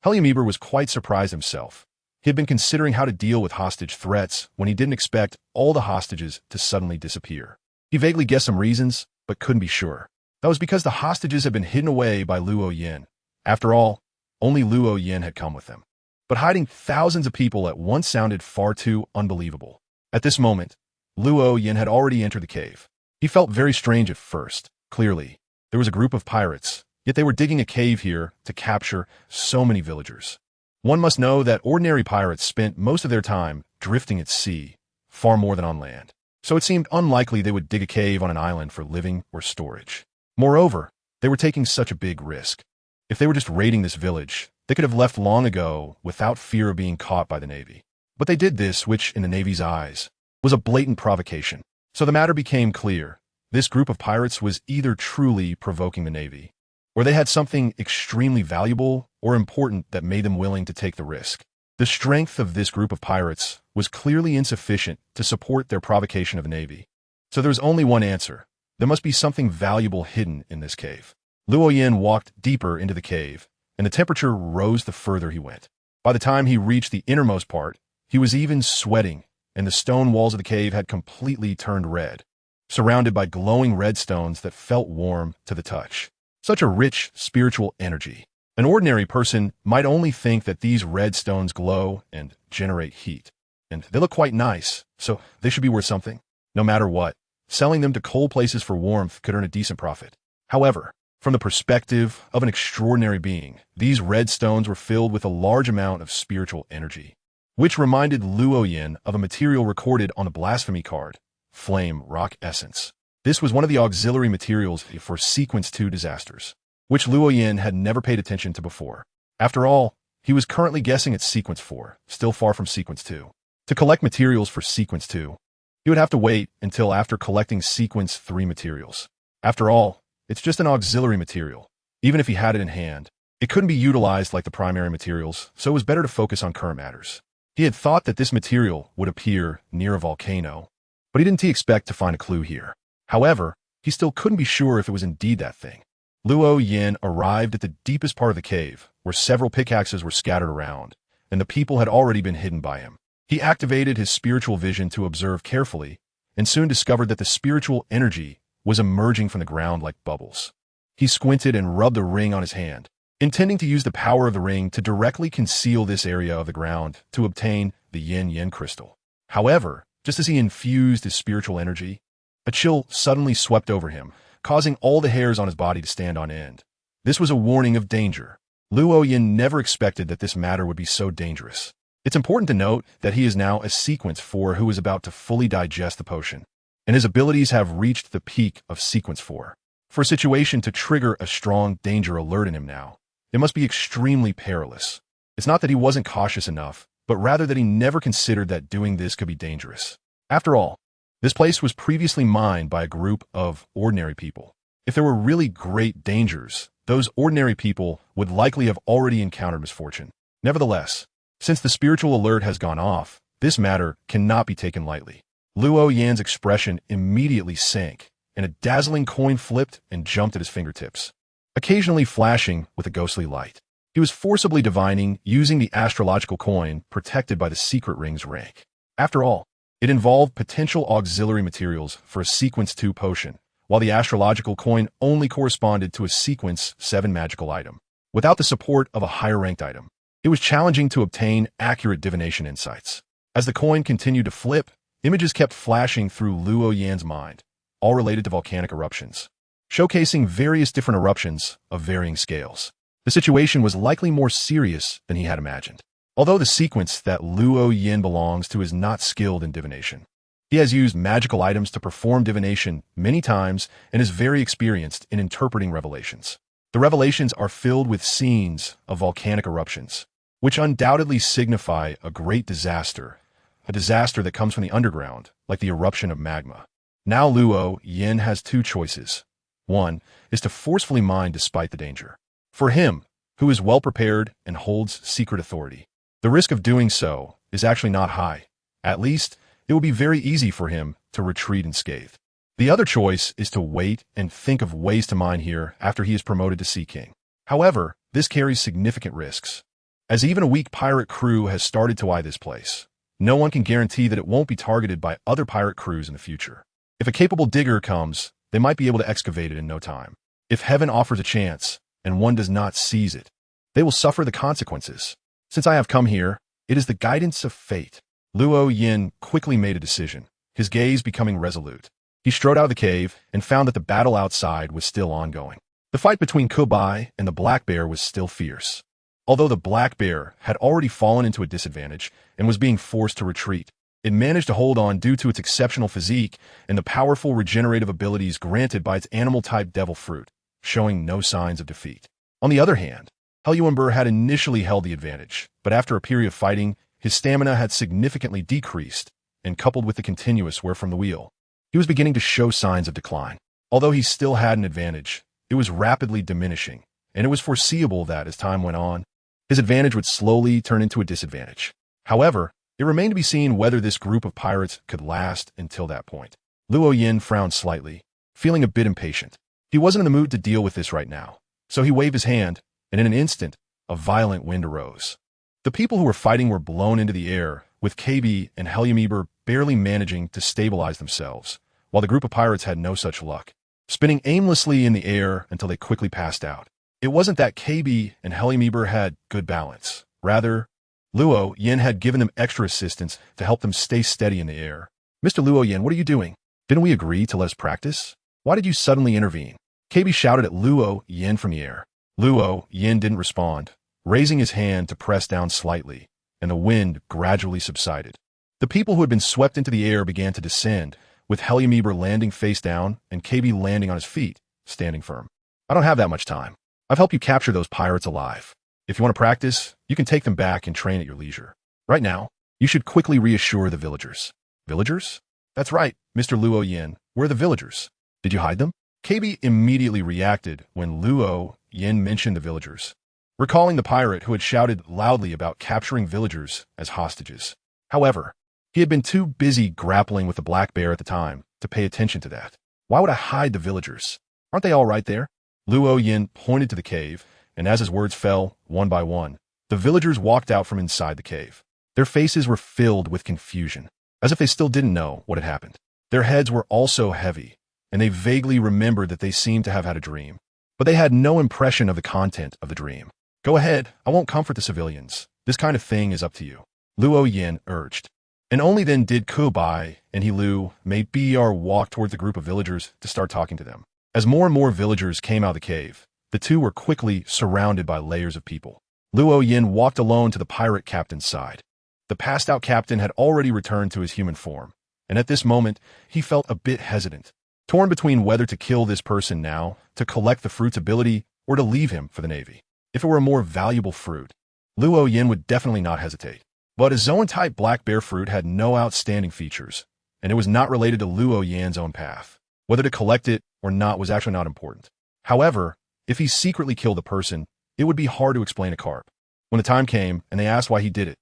A: Helyameber was quite surprised himself. He had been considering how to deal with hostage threats when he didn't expect all the hostages to suddenly disappear. He vaguely guessed some reasons, but couldn't be sure. That was because the hostages had been hidden away by Luo Yin. After all, only Luo Yin had come with them. But hiding thousands of people at once sounded far too unbelievable. At this moment, Luo Yin had already entered the cave. He felt very strange at first. Clearly, there was a group of pirates, yet they were digging a cave here to capture so many villagers. One must know that ordinary pirates spent most of their time drifting at sea, far more than on land. So it seemed unlikely they would dig a cave on an island for living or storage. Moreover, they were taking such a big risk. If they were just raiding this village, they could have left long ago without fear of being caught by the Navy. But they did this, which, in the Navy's eyes, was a blatant provocation. So the matter became clear. This group of pirates was either truly provoking the Navy, or they had something extremely valuable or important that made them willing to take the risk. The strength of this group of pirates was clearly insufficient to support their provocation of the Navy. So there was only one answer. There must be something valuable hidden in this cave. Luo Yin walked deeper into the cave, and the temperature rose the further he went. By the time he reached the innermost part, he was even sweating, and the stone walls of the cave had completely turned red, surrounded by glowing red stones that felt warm to the touch. Such a rich spiritual energy. An ordinary person might only think that these red stones glow and generate heat. And they look quite nice, so they should be worth something. No matter what, selling them to cold places for warmth could earn a decent profit. However, from the perspective of an extraordinary being, these red stones were filled with a large amount of spiritual energy, which reminded Luo Yin of a material recorded on the blasphemy card, Flame Rock Essence. This was one of the auxiliary materials for Sequence 2 disasters, which Luo Yin had never paid attention to before. After all, he was currently guessing at Sequence 4, still far from Sequence 2. To collect materials for Sequence 2, he would have to wait until after collecting Sequence 3 materials. After all, it's just an auxiliary material. Even if he had it in hand, it couldn't be utilized like the primary materials, so it was better to focus on current matters. He had thought that this material would appear near a volcano, but he didn't expect to find a clue here. However, he still couldn't be sure if it was indeed that thing. Luo Yin arrived at the deepest part of the cave, where several pickaxes were scattered around, and the people had already been hidden by him. He activated his spiritual vision to observe carefully, and soon discovered that the spiritual energy was emerging from the ground like bubbles. He squinted and rubbed a ring on his hand, intending to use the power of the ring to directly conceal this area of the ground to obtain the yin-yin crystal. However, just as he infused his spiritual energy, a chill suddenly swept over him, causing all the hairs on his body to stand on end. This was a warning of danger. Luo Yin never expected that this matter would be so dangerous. It's important to note that he is now a Sequence 4 who is about to fully digest the potion, and his abilities have reached the peak of Sequence 4. For a situation to trigger a strong danger alert in him now, it must be extremely perilous. It's not that he wasn't cautious enough, but rather that he never considered that doing this could be dangerous. After all, this place was previously mined by a group of ordinary people. If there were really great dangers, those ordinary people would likely have already encountered misfortune. Nevertheless, since the spiritual alert has gone off, this matter cannot be taken lightly. Luo Yan's expression immediately sank, and a dazzling coin flipped and jumped at his fingertips, occasionally flashing with a ghostly light. He was forcibly divining using the astrological coin protected by the secret ring's rank. After all, it involved potential auxiliary materials for a Sequence 2 potion, while the astrological coin only corresponded to a Sequence 7 magical item. Without the support of a higher-ranked item, it was challenging to obtain accurate divination insights. As the coin continued to flip, images kept flashing through Luo Yan's mind, all related to volcanic eruptions, showcasing various different eruptions of varying scales. The situation was likely more serious than he had imagined. Although the sequence that Luo Yin belongs to is not skilled in divination. He has used magical items to perform divination many times and is very experienced in interpreting revelations. The revelations are filled with scenes of volcanic eruptions, which undoubtedly signify a great disaster, a disaster that comes from the underground, like the eruption of magma. Now Luo Yin has two choices. One is to forcefully mine despite the danger. For him, who is well prepared and holds secret authority, the risk of doing so is actually not high. At least, it will be very easy for him to retreat unscathed. The other choice is to wait and think of ways to mine here after he is promoted to Sea King. However, this carries significant risks, as even a weak pirate crew has started to eye this place. No one can guarantee that it won't be targeted by other pirate crews in the future. If a capable digger comes, they might be able to excavate it in no time. If heaven offers a chance, and one does not seize it, they will suffer the consequences. Since I have come here, it is the guidance of fate. Luo Yin quickly made a decision, his gaze becoming resolute. He strode out of the cave and found that the battle outside was still ongoing. The fight between Kubai and the black bear was still fierce. Although the black bear had already fallen into a disadvantage and was being forced to retreat, it managed to hold on due to its exceptional physique and the powerful regenerative abilities granted by its animal-type devil fruit, showing no signs of defeat. On the other hand, Helyuember had initially held the advantage, but after a period of fighting, his stamina had significantly decreased, and coupled with the continuous wear from the wheel, he was beginning to show signs of decline. Although he still had an advantage, it was rapidly diminishing, and it was foreseeable that, as time went on, his advantage would slowly turn into a disadvantage. However, it remained to be seen whether this group of pirates could last until that point. Luo Yin frowned slightly, feeling a bit impatient. He wasn't in the mood to deal with this right now, so he waved his hand, and in an instant, a violent wind arose. The people who were fighting were blown into the air, with KB and Helyuember barely managing to stabilize themselves, while the group of pirates had no such luck, spinning aimlessly in the air until they quickly passed out. It wasn't that KB and Helyuember had good balance. Rather, Luo Yin had given them extra assistance to help them stay steady in the air. "Mr. Luo Yin, what are you doing? Didn't we agree to let us practice? Why did you suddenly intervene?" KB shouted at Luo Yin from the air. Luo Yin didn't respond, raising his hand to press down slightly, and the wind gradually subsided. The people who had been swept into the air began to descend, with Helyuember landing face down and KB landing on his feet, standing firm. "I don't have that much time. I've helped you capture those pirates alive. If you want to practice, you can take them back and train at your leisure. Right now, you should quickly reassure the villagers." "Villagers?" "That's right, Mr. Luo Yin. Where are the villagers? Did you hide them?" KB immediately reacted when Luo Yin mentioned the villagers, recalling the pirate who had shouted loudly about capturing villagers as hostages. However, he had been too busy grappling with the black bear at the time to pay attention to that. "Why would I hide the villagers? Aren't they all right there?" Luo Yin pointed to the cave, and as his words fell, one by one, the villagers walked out from inside the cave. Their faces were filled with confusion, as if they still didn't know what had happened. Their heads were also heavy, and they vaguely remembered that they seemed to have had a dream, but they had no impression of the content of the dream. "Go ahead, I won't comfort the civilians. This kind of thing is up to you," Luo Yin urged. And only then did Kubai and Hilu made BR walk towards the group of villagers to start talking to them. As more and more villagers came out of the cave, the two were quickly surrounded by layers of people. Luo Yin walked alone to the pirate captain's side. The passed-out captain had already returned to his human form, and at this moment, he felt a bit hesitant, torn between whether to kill this person now, to collect the fruit's ability, or to leave him for the navy. If it were a more valuable fruit, Luo Yin would definitely not hesitate. But a Zoan-type black bear fruit had no outstanding features, and it was not related to Luo Yin's own path. Whether to collect it or not was actually not important. However, if he secretly killed a person, it would be hard to explain to Carp. When the time came and they asked why he did it,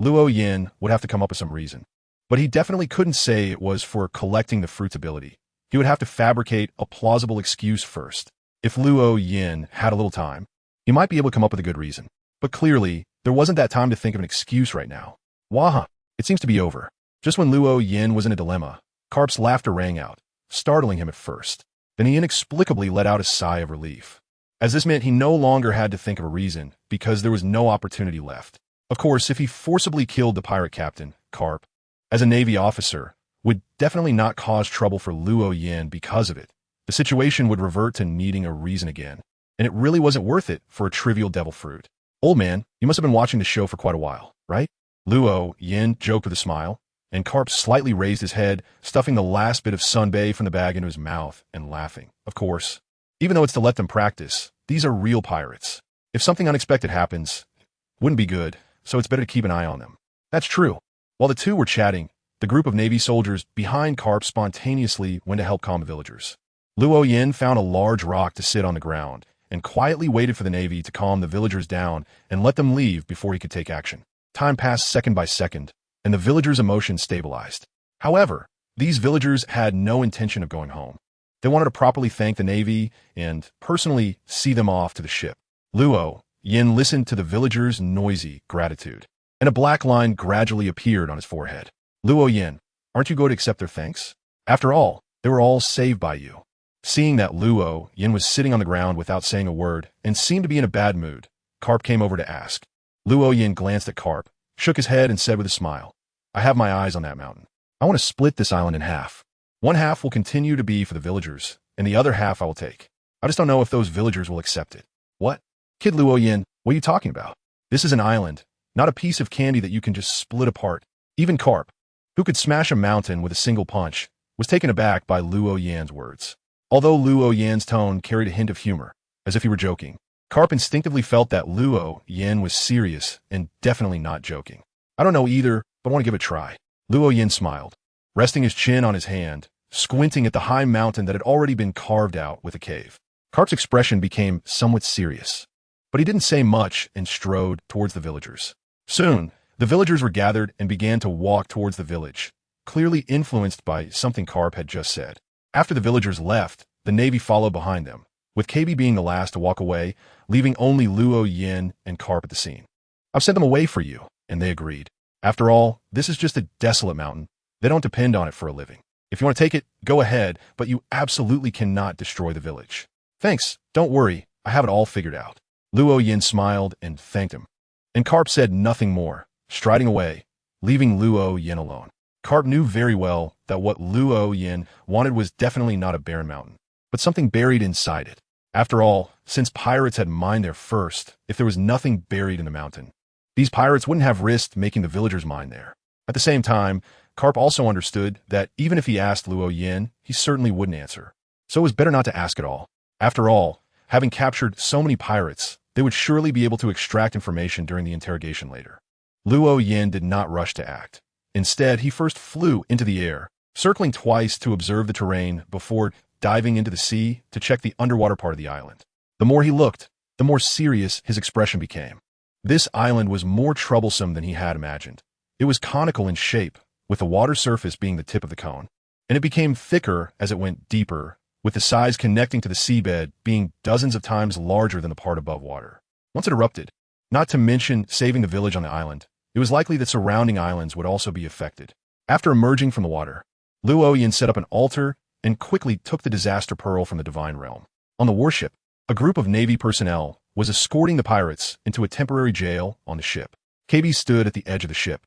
A: Luo Yin would have to come up with some reason. But he definitely couldn't say it was for collecting the fruit's ability. He would have to fabricate a plausible excuse first. If Luo Yin had a little time, he might be able to come up with a good reason. But clearly, there wasn't that time to think of an excuse right now. "Waha, it seems to be over." Just when Luo Yin was in a dilemma, Carp's laughter rang out, startling him at first. Then he inexplicably let out a sigh of relief, as this meant he no longer had to think of a reason, because there was no opportunity left. Of course, if he forcibly killed the pirate captain, Carp, as a Navy officer, would definitely not cause trouble for Luo Yin because of it. The situation would revert to needing a reason again, and it really wasn't worth it for a trivial devil fruit. Old man, you must have been watching the show for quite a while, right? Luo Yin joked with a smile, and Carp slightly raised his head, stuffing the last bit of sunbae from the bag into his mouth and laughing. Of course. Even though it's to let them practice, these are real pirates. If something unexpected happens, it wouldn't be good, so it's better to keep an eye on them. That's true. While the two were chatting, the group of Navy soldiers behind Carp spontaneously went to help calm the villagers. Luo Yin found a large rock to sit on the ground and quietly waited for the Navy to calm the villagers down and let them leave before he could take action. Time passed second by second, and the villagers' emotions stabilized. However, these villagers had no intention of going home. They wanted to properly thank the Navy and personally see them off to the ship. Luo Yin listened to the villagers' noisy gratitude, and a black line gradually appeared on his forehead. Luo Yin, aren't you going to accept their thanks? After all, they were all saved by you. Seeing that Luo Yin was sitting on the ground without saying a word and seemed to be in a bad mood, Carp came over to ask. Luo Yin glanced at Carp, shook his head and said with a smile, I have my eyes on that mountain. I want to split this island in half. One half will continue to be for the villagers, and the other half I will take. I just don't know if those villagers will accept it. What? Kid Luo Yin, what are you talking about? This is an island, not a piece of candy that you can just split apart. Even Carp, who could smash a mountain with a single punch, was taken aback by Luo Yan's words. Although Luo Yan's tone carried a hint of humor, as if he were joking, Carp instinctively felt that Luo Yan was serious and definitely not joking. I don't know either, but I want to give it a try. Luo Yan smiled, resting his chin on his hand, squinting at the high mountain that had already been carved out with a cave. Carp's expression became somewhat serious, but he didn't say much and strode towards the villagers. Soon, the villagers were gathered and began to walk towards the village, clearly influenced by something Carp had just said. After the villagers left, the Navy followed behind them, with KB being the last to walk away, leaving only Luo Yin and Carp at the scene. I've sent them away for you, and they agreed. After all, this is just a desolate mountain. They don't depend on it for a living. If you want to take it, go ahead, but you absolutely cannot destroy the village. Thanks, don't worry, I have it all figured out. Luo Yin smiled and thanked him. And Carp said nothing more, striding away, leaving Luo Yin alone. Carp knew very well that what Luo Yin wanted was definitely not a barren mountain, but something buried inside it. After all, since pirates had mined there first, if there was nothing buried in the mountain, these pirates wouldn't have risked making the villagers mine there. At the same time, Carp also understood that even if he asked Luo Yin, he certainly wouldn't answer. So it was better not to ask at all. After all, having captured so many pirates, they would surely be able to extract information during the interrogation later. Luo Yin did not rush to act. Instead, he first flew into the air, circling twice to observe the terrain before diving into the sea to check the underwater part of the island. The more he looked, the more serious his expression became. This island was more troublesome than he had imagined. It was conical in shape, with the water surface being the tip of the cone, and it became thicker as it went deeper, with the sides connecting to the seabed being dozens of times larger than the part above water. Once it erupted, not to mention saving the village on the island, it was likely that surrounding islands would also be affected. After emerging from the water, Luo Yin set up an altar and quickly took the disaster pearl from the divine realm. On the warship, a group of Navy personnel was escorting the pirates into a temporary jail on the ship. KB stood at the edge of the ship,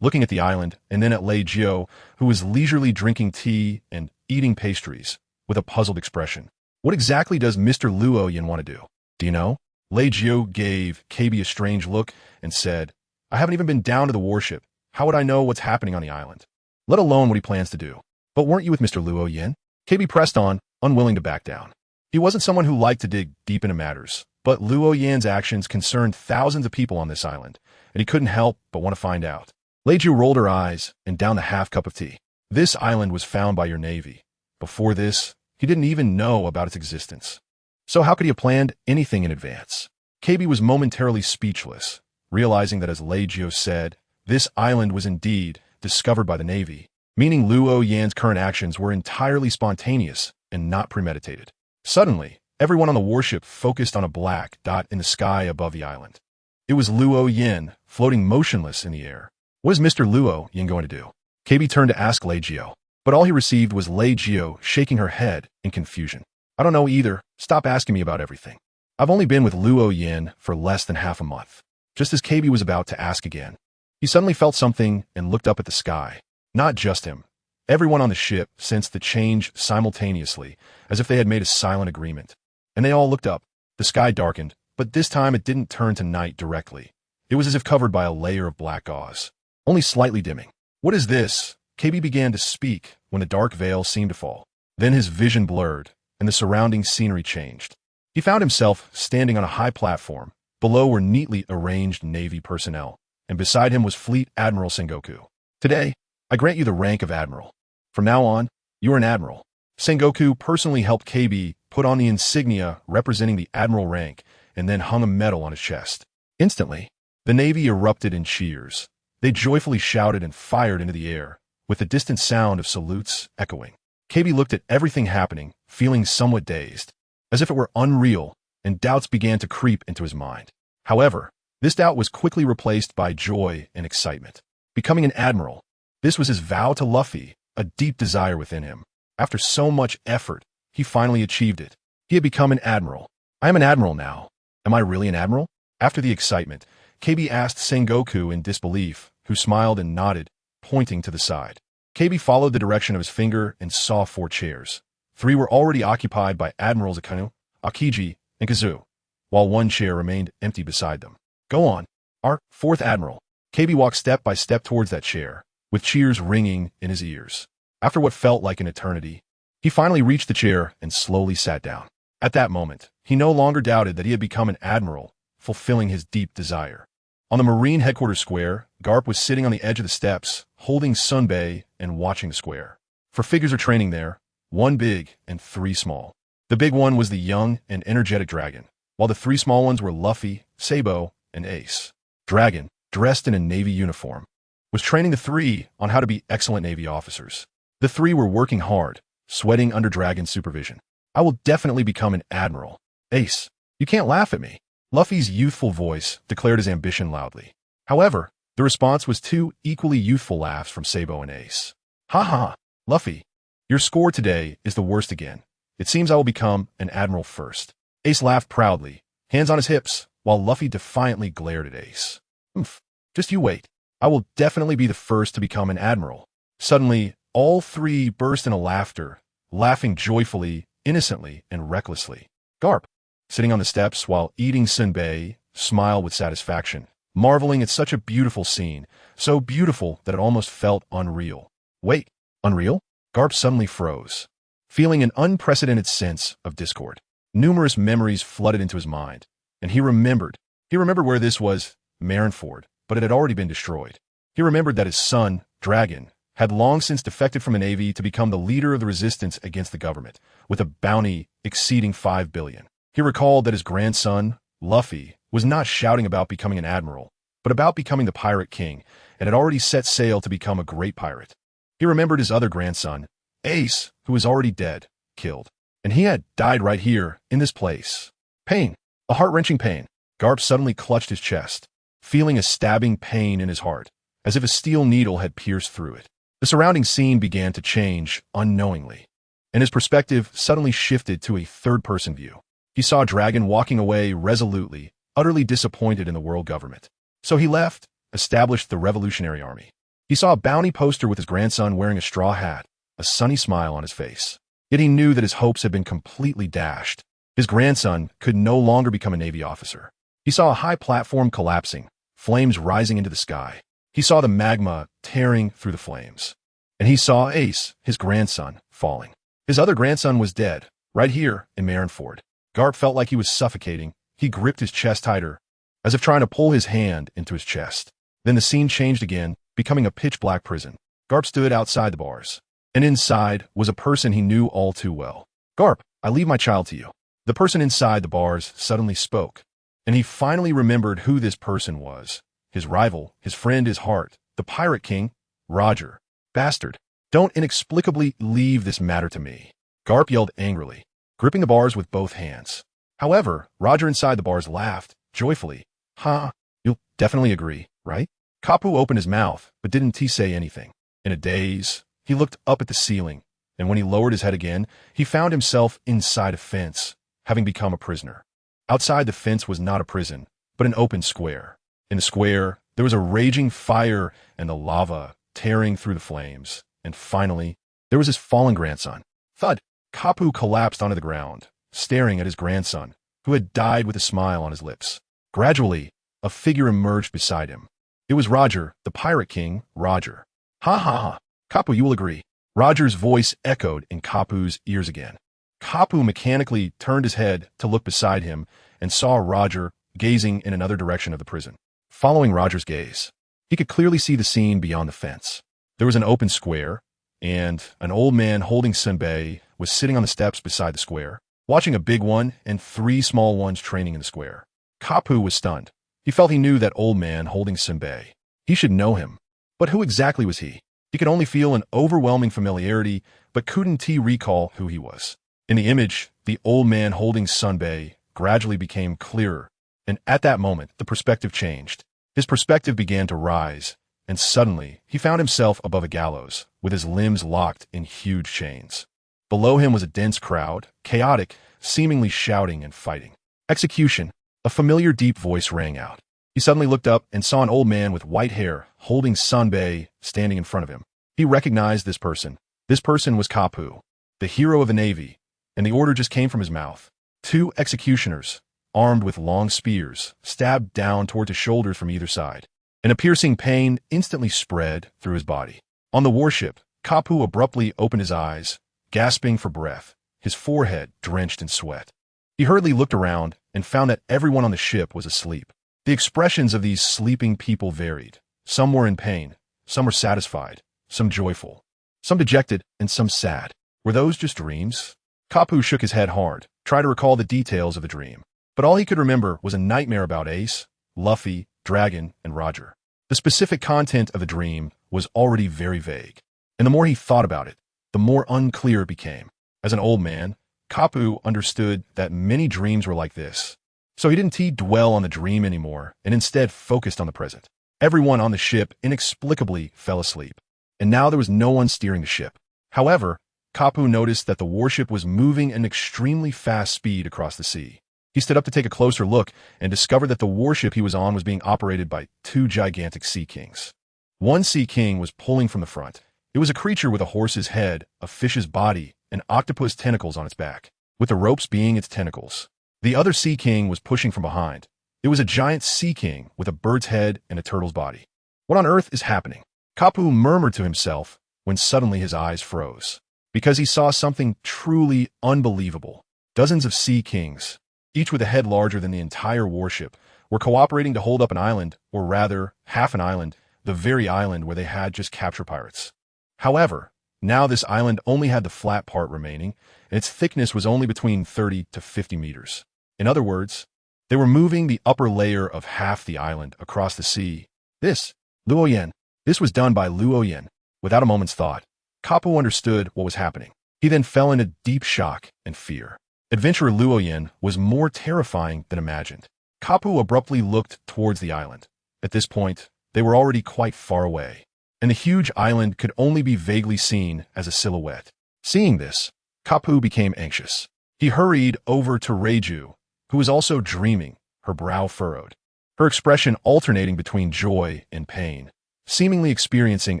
A: looking at the island and then at Lei Jiu, who was leisurely drinking tea and eating pastries, with a puzzled expression. What exactly does Mr. Luo Yin want to do? Do you know? Lei Jiu gave KB a strange look and said, I haven't even been down to the warship. How would I know what's happening on the island? Let alone what he plans to do. But weren't you with Mr. Luo Yin? KB pressed on, unwilling to back down. He wasn't someone who liked to dig deep into matters, but Luo Yin's actions concerned thousands of people on this island, and he couldn't help but want to find out. Lei Jiu rolled her eyes and downed the half cup of tea. This island was found by your Navy. Before this, he didn't even know about its existence. So how could he have planned anything in advance? KB was momentarily speechless, realizing that as Lei Jiu said, this island was indeed discovered by the Navy, meaning Luo Yan's current actions were entirely spontaneous and not premeditated. Suddenly, everyone on the warship focused on a black dot in the sky above the island. It was Luo Yin, floating motionless in the air. What is Mr. Luo Yin going to do? KB turned to ask Lei Jiu, but all he received was Lei Jiu shaking her head in confusion. I don't know either. Stop asking me about everything. I've only been with Luo Yin for less than half a month. Just as KB was about to ask again, he suddenly felt something and looked up at the sky. Not just him. Everyone on the ship sensed the change simultaneously, as if they had made a silent agreement. And they all looked up. The sky darkened, but this time it didn't turn to night directly. It was as if covered by a layer of black gauze, only slightly dimming. "What is this?" KB began to speak when the dark veil seemed to fall. Then his vision blurred, and the surrounding scenery changed. He found himself standing on a high platform. Below were neatly arranged Navy personnel, and beside him was Fleet Admiral Sengoku. "Today, I grant you the rank of Admiral. From now on, you are an Admiral." Sengoku personally helped KB put on the insignia representing the Admiral rank and then hung a medal on his chest. Instantly, the Navy erupted in cheers. They joyfully shouted and fired into the air, with the distant sound of salutes echoing. KB looked at everything happening, feeling somewhat dazed, as if it were unreal, and doubts began to creep into his mind. However, this doubt was quickly replaced by joy and excitement. Becoming an admiral, this was his vow to Luffy, a deep desire within him. After so much effort, he finally achieved it. He had become an admiral. "I am an admiral now. Am I really an admiral?" After the excitement, KB asked Sengoku in disbelief, who smiled and nodded, pointing to the side. KB followed the direction of his finger and saw 4 chairs. 3 were already occupied by Admirals Akanu, Akiji, and Kazu, while 1 chair remained empty beside them. "Go on, our 4th Admiral." KB walked step by step towards that chair, with cheers ringing in his ears. After what felt like an eternity, he finally reached the chair and slowly sat down. At that moment, he no longer doubted that he had become an admiral, fulfilling his deep desire. On the Marine Headquarters Square, Garp was sitting on the edge of the steps, holding Sunbei and watching the square. 4 figures are training there, 1 big and 3 small. The big one was the young and energetic Dragon, while the 3 small ones were Luffy, Sabo, and Ace. Dragon, dressed in a Navy uniform, was training the 3 on how to be excellent Navy officers. The 3 were working hard, sweating under Dragon's supervision. "I will definitely become an admiral. Ace, you can't laugh at me." Luffy's youthful voice declared his ambition loudly. However, the response was 2 equally youthful laughs from Sabo and Ace. "Ha ha, Luffy, your score today is the worst again. It seems I will become an admiral first." Ace laughed proudly, hands on his hips, while Luffy defiantly glared at Ace. "Oomph, just you wait. I will definitely be the first to become an admiral." Suddenly, all 3 burst into laughter, laughing joyfully, innocently, and recklessly. Garp, sitting on the steps while eating Sunbei, smiled with satisfaction, marveling at such a beautiful scene, so beautiful that it almost felt unreal. "Wait, unreal?" Garp suddenly froze, feeling an unprecedented sense of discord. Numerous memories flooded into his mind, and he remembered where this was, Marineford, but it had already been destroyed. He remembered that his son, Dragon, had long since defected from the Navy to become the leader of the resistance against the government, with a bounty exceeding 5 billion. He recalled that his grandson, Luffy, was not shouting about becoming an admiral, but about becoming the Pirate King, and had already set sail to become a great pirate. He remembered his other grandson, Ace, who was already dead, killed, and he had died right here, in this place. Pain, a heart-wrenching pain. Garp suddenly clutched his chest, feeling a stabbing pain in his heart, as if a steel needle had pierced through it. The surrounding scene began to change unknowingly, and his perspective suddenly shifted to a third-person view. He saw Dragon walking away resolutely, utterly disappointed in the world government. So he left, established the Revolutionary Army. He saw a bounty poster with his grandson wearing a straw hat, a sunny smile on his face. Yet he knew that his hopes had been completely dashed. His grandson could no longer become a Navy officer. He saw a high platform collapsing, flames rising into the sky. He saw the magma tearing through the flames. And he saw Ace, his grandson, falling. His other grandson was dead, right here in Marineford. Garp felt like he was suffocating. He gripped his chest tighter, as if trying to pull his hand into his chest. Then the scene changed again, becoming a pitch-black prison. Garp stood outside the bars, and inside was a person he knew all too well. "Garp, I leave my child to you." The person inside the bars suddenly spoke, and he finally remembered who this person was. His rival, his friend, his heart, the Pirate King, Roger. "Bastard, don't inexplicably leave this matter to me." Garp yelled angrily, gripping the bars with both hands. However, Roger inside the bars laughed, joyfully. "Ha, you'll definitely agree, right?" Kapu opened his mouth, but didn't say anything. In a daze, he looked up at the ceiling, and when he lowered his head again, he found himself inside a fence, having become a prisoner. Outside the fence was not a prison, but an open square. In the square, there was a raging fire and the lava tearing through the flames. And finally, there was his fallen grandson. Thud! Kapu collapsed onto the ground, staring at his grandson, who had died with a smile on his lips. Gradually, a figure emerged beside him. It was Roger, the pirate king, Roger. Ha ha ha. Kapu, you will agree. Roger's voice echoed in Kapu's ears again. Kapu mechanically turned his head to look beside him and saw Roger gazing in another direction of the prison. Following Roger's gaze, he could clearly see the scene beyond the fence. There was an open square, and an old man holding senbei was sitting on the steps beside the square, watching a big one and 3 small ones training in the square. Kapu was stunned. He felt he knew that old man holding senbei. He should know him. But who exactly was he? He could only feel an overwhelming familiarity, but couldn't recall who he was. In the image, the old man holding senbei gradually became clearer, and at that moment, the perspective changed. His perspective began to rise, and suddenly, he found himself above a gallows, with his limbs locked in huge chains. Below him was a dense crowd, chaotic, seemingly shouting and fighting. Execution. A familiar deep voice rang out. He suddenly looked up and saw an old man with white hair, holding senbei, standing in front of him. He recognized this person. This person was Kapu, the hero of the Navy, and the order just came from his mouth. 2 executioners, armed with long spears, stabbed down toward his shoulders from either side, and a piercing pain instantly spread through his body. On the warship, Kapu abruptly opened his eyes, gasping for breath, his forehead drenched in sweat. He hurriedly looked around and found that everyone on the ship was asleep. The expressions of these sleeping people varied. Some were in pain, some were satisfied, some joyful, some dejected, and some sad. Were those just dreams? Kapu shook his head hard, tried to recall the details of the dream. But all he could remember was a nightmare about Ace, Luffy, Dragon, and Roger. The specific content of the dream was already very vague, and the more he thought about it, the more unclear it became. As an old man, Kapu understood that many dreams were like this. So he didn't dwell on the dream anymore, and instead focused on the present. Everyone on the ship inexplicably fell asleep, and now there was no one steering the ship. However, Kapu noticed that the warship was moving at an extremely fast speed across the sea. He stood up to take a closer look and discovered that the warship he was on was being operated by 2 gigantic sea kings. One sea king was pulling from the front. It was a creature with a horse's head, a fish's body, and octopus tentacles on its back, with the ropes being its tentacles. The other sea king was pushing from behind. It was a giant sea king with a bird's head and a turtle's body. What on earth is happening? Kapu murmured to himself when suddenly his eyes froze, because he saw something truly unbelievable. Dozens of sea kings, each with a head larger than the entire warship, were cooperating to hold up an island, or rather, half an island, the very island where they had just captured pirates. However, now this island only had the flat part remaining, and its thickness was only between 30 to 50 meters. In other words, they were moving the upper layer of half the island across the sea. This was done by Luoyin. Without a moment's thought, Kapu understood what was happening. He then fell into deep shock and fear. Adventurer Luoyin was more terrifying than imagined. Kapu abruptly looked towards the island. At this point, they were already quite far away, and the huge island could only be vaguely seen as a silhouette. Seeing this, Kapu became anxious. He hurried over to Reiju, who was also dreaming, her brow furrowed, her expression alternating between joy and pain, seemingly experiencing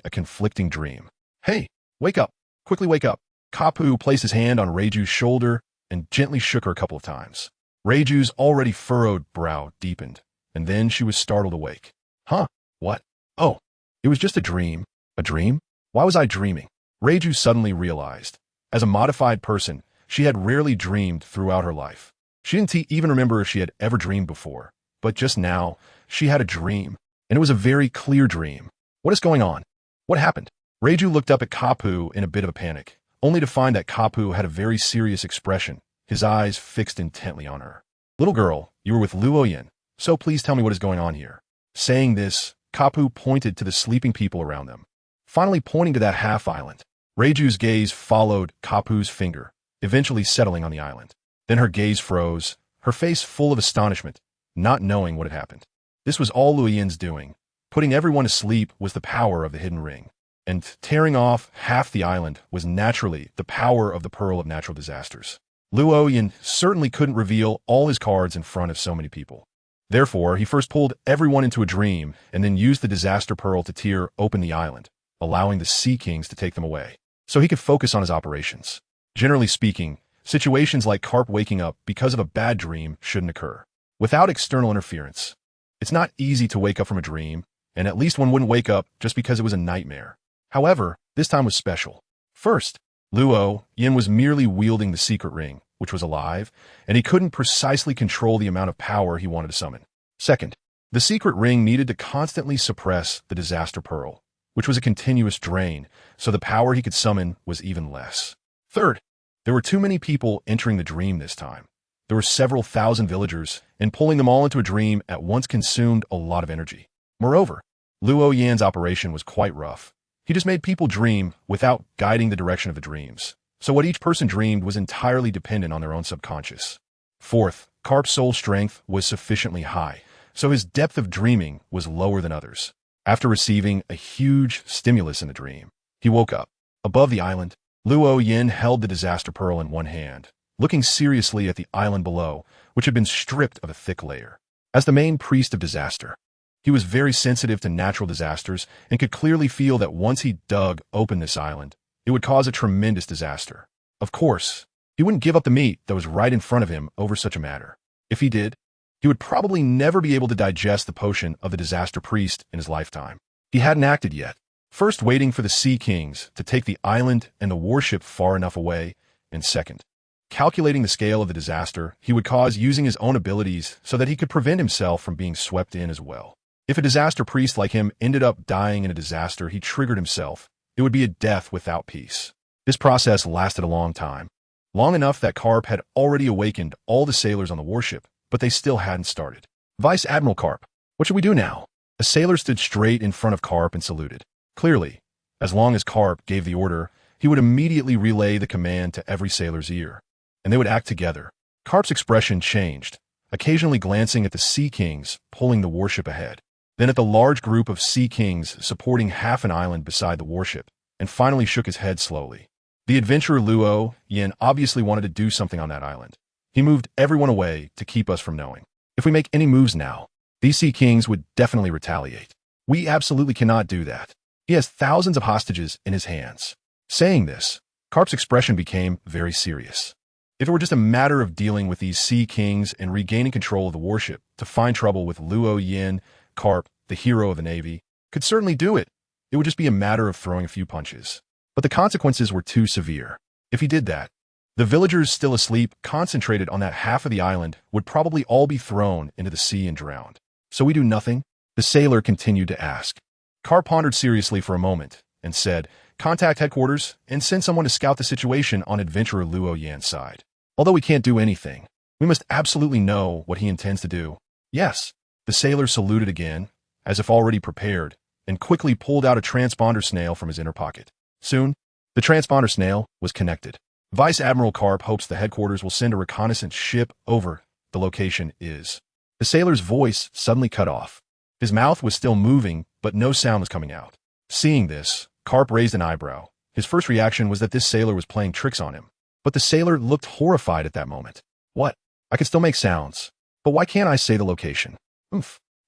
A: a conflicting dream. "Hey, wake up! Quickly wake up!" Kapu placed his hand on Reiju's shoulder and gently shook her a couple of times. Reiju's already furrowed brow deepened, and then she was startled awake. "Huh? What? Oh, it was just a dream." "A dream? Why was I dreaming?" Reiju suddenly realized. As a modified person, she had rarely dreamed throughout her life. She didn't even remember if she had ever dreamed before, but just now, she had a dream, and it was a very clear dream. What is going on? What happened? Reiju looked up at Kapu in a bit of a panic, only to find that Kapu had a very serious expression, his eyes fixed intently on her. "Little girl, you were with Luoyin, so please tell me what is going on here." Saying this, Kapu pointed to the sleeping people around them, finally pointing to that half-island. Reiju's gaze followed Kapu's finger, eventually settling on the island. Then her gaze froze, her face full of astonishment, not knowing what had happened. This was all Luoyin's doing. Putting everyone to sleep was the power of the hidden ring, and tearing off half the island was naturally the power of the Pearl of Natural Disasters. Luoyin certainly couldn't reveal all his cards in front of so many people. Therefore, he first pulled everyone into a dream and then used the Disaster Pearl to tear open the island, allowing the Sea Kings to take them away, so he could focus on his operations. Generally speaking, Situations like Carp waking up because of a bad dream shouldn't occur without external interference. It's not easy to wake up from a dream, and at least one wouldn't wake up just because it was a nightmare. However, this time was special. First, Luo Yin was merely wielding the secret ring, which was alive, and he couldn't precisely control the amount of power he wanted to summon. Second, the secret ring needed to constantly suppress the disaster pearl, which was a continuous drain, so the power he could summon was even less. Third, there were too many people entering the dream this time. There were several thousand villagers, and pulling them all into a dream at once consumed a lot of energy. Moreover, Luo Yan's operation was quite rough. He just made people dream without guiding the direction of the dreams. So what each person dreamed was entirely dependent on their own subconscious. Fourth, Carp's soul strength was sufficiently high, so his depth of dreaming was lower than others. After receiving a huge stimulus in the dream, he woke up. Above the island, Luo Yin held the disaster pearl in one hand, looking seriously at the island below, which had been stripped of a thick layer. As the main priest of disaster, he was very sensitive to natural disasters and could clearly feel that once he dug open this island, it would cause a tremendous disaster. Of course, he wouldn't give up the meat that was right in front of him over such a matter. If he did, he would probably never be able to digest the potion of the disaster priest in his lifetime. He hadn't acted yet. First, waiting for the Sea Kings to take the island and the warship far enough away, and second, calculating the scale of the disaster he would cause using his own abilities so that he could prevent himself from being swept in as well. If a disaster priest like him ended up dying in a disaster he triggered himself, it would be a death without peace. This process lasted a long time, long enough that Carp had already awakened all the sailors on the warship, but they still hadn't started. Vice Admiral Carp, what should we do now? A sailor stood straight in front of Carp and saluted. Clearly, as long as Carp gave the order, he would immediately relay the command to every sailor's ear, and they would act together. Carp's expression changed, occasionally glancing at the Sea Kings pulling the warship ahead, then at the large group of Sea Kings supporting half an island beside the warship, and finally shook his head slowly. The adventurer Luo Yin obviously wanted to do something on that island. He moved everyone away to keep us from knowing. If we make any moves now, these Sea Kings would definitely retaliate. We absolutely cannot do that. He has thousands of hostages in his hands. Saying this, Carp's expression became very serious. If it were just a matter of dealing with these Sea Kings and regaining control of the warship to find trouble with Luo Yin, Carp, the hero of the Navy, could certainly do it. It would just be a matter of throwing a few punches. But the consequences were too severe. If he did that, the villagers still asleep, concentrated on that half of the island, would probably all be thrown into the sea and drowned. So we do nothing? The sailor continued to ask. Carp pondered seriously for a moment and said, "Contact headquarters and send someone to scout the situation on adventurer Luo Yan's side. Although we can't do anything, we must absolutely know what he intends to do." Yes. The sailor saluted again, as if already prepared, and quickly pulled out a transponder snail from his inner pocket. Soon, the transponder snail was connected. Vice Admiral Carp hopes the headquarters will send a reconnaissance ship over. The location is. The sailor's voice suddenly cut off. His mouth was still moving, but no sound was coming out. Seeing this, Carp raised an eyebrow. His first reaction was that this sailor was playing tricks on him. But the sailor looked horrified at that moment. What? I can still make sounds. But why can't I say the location?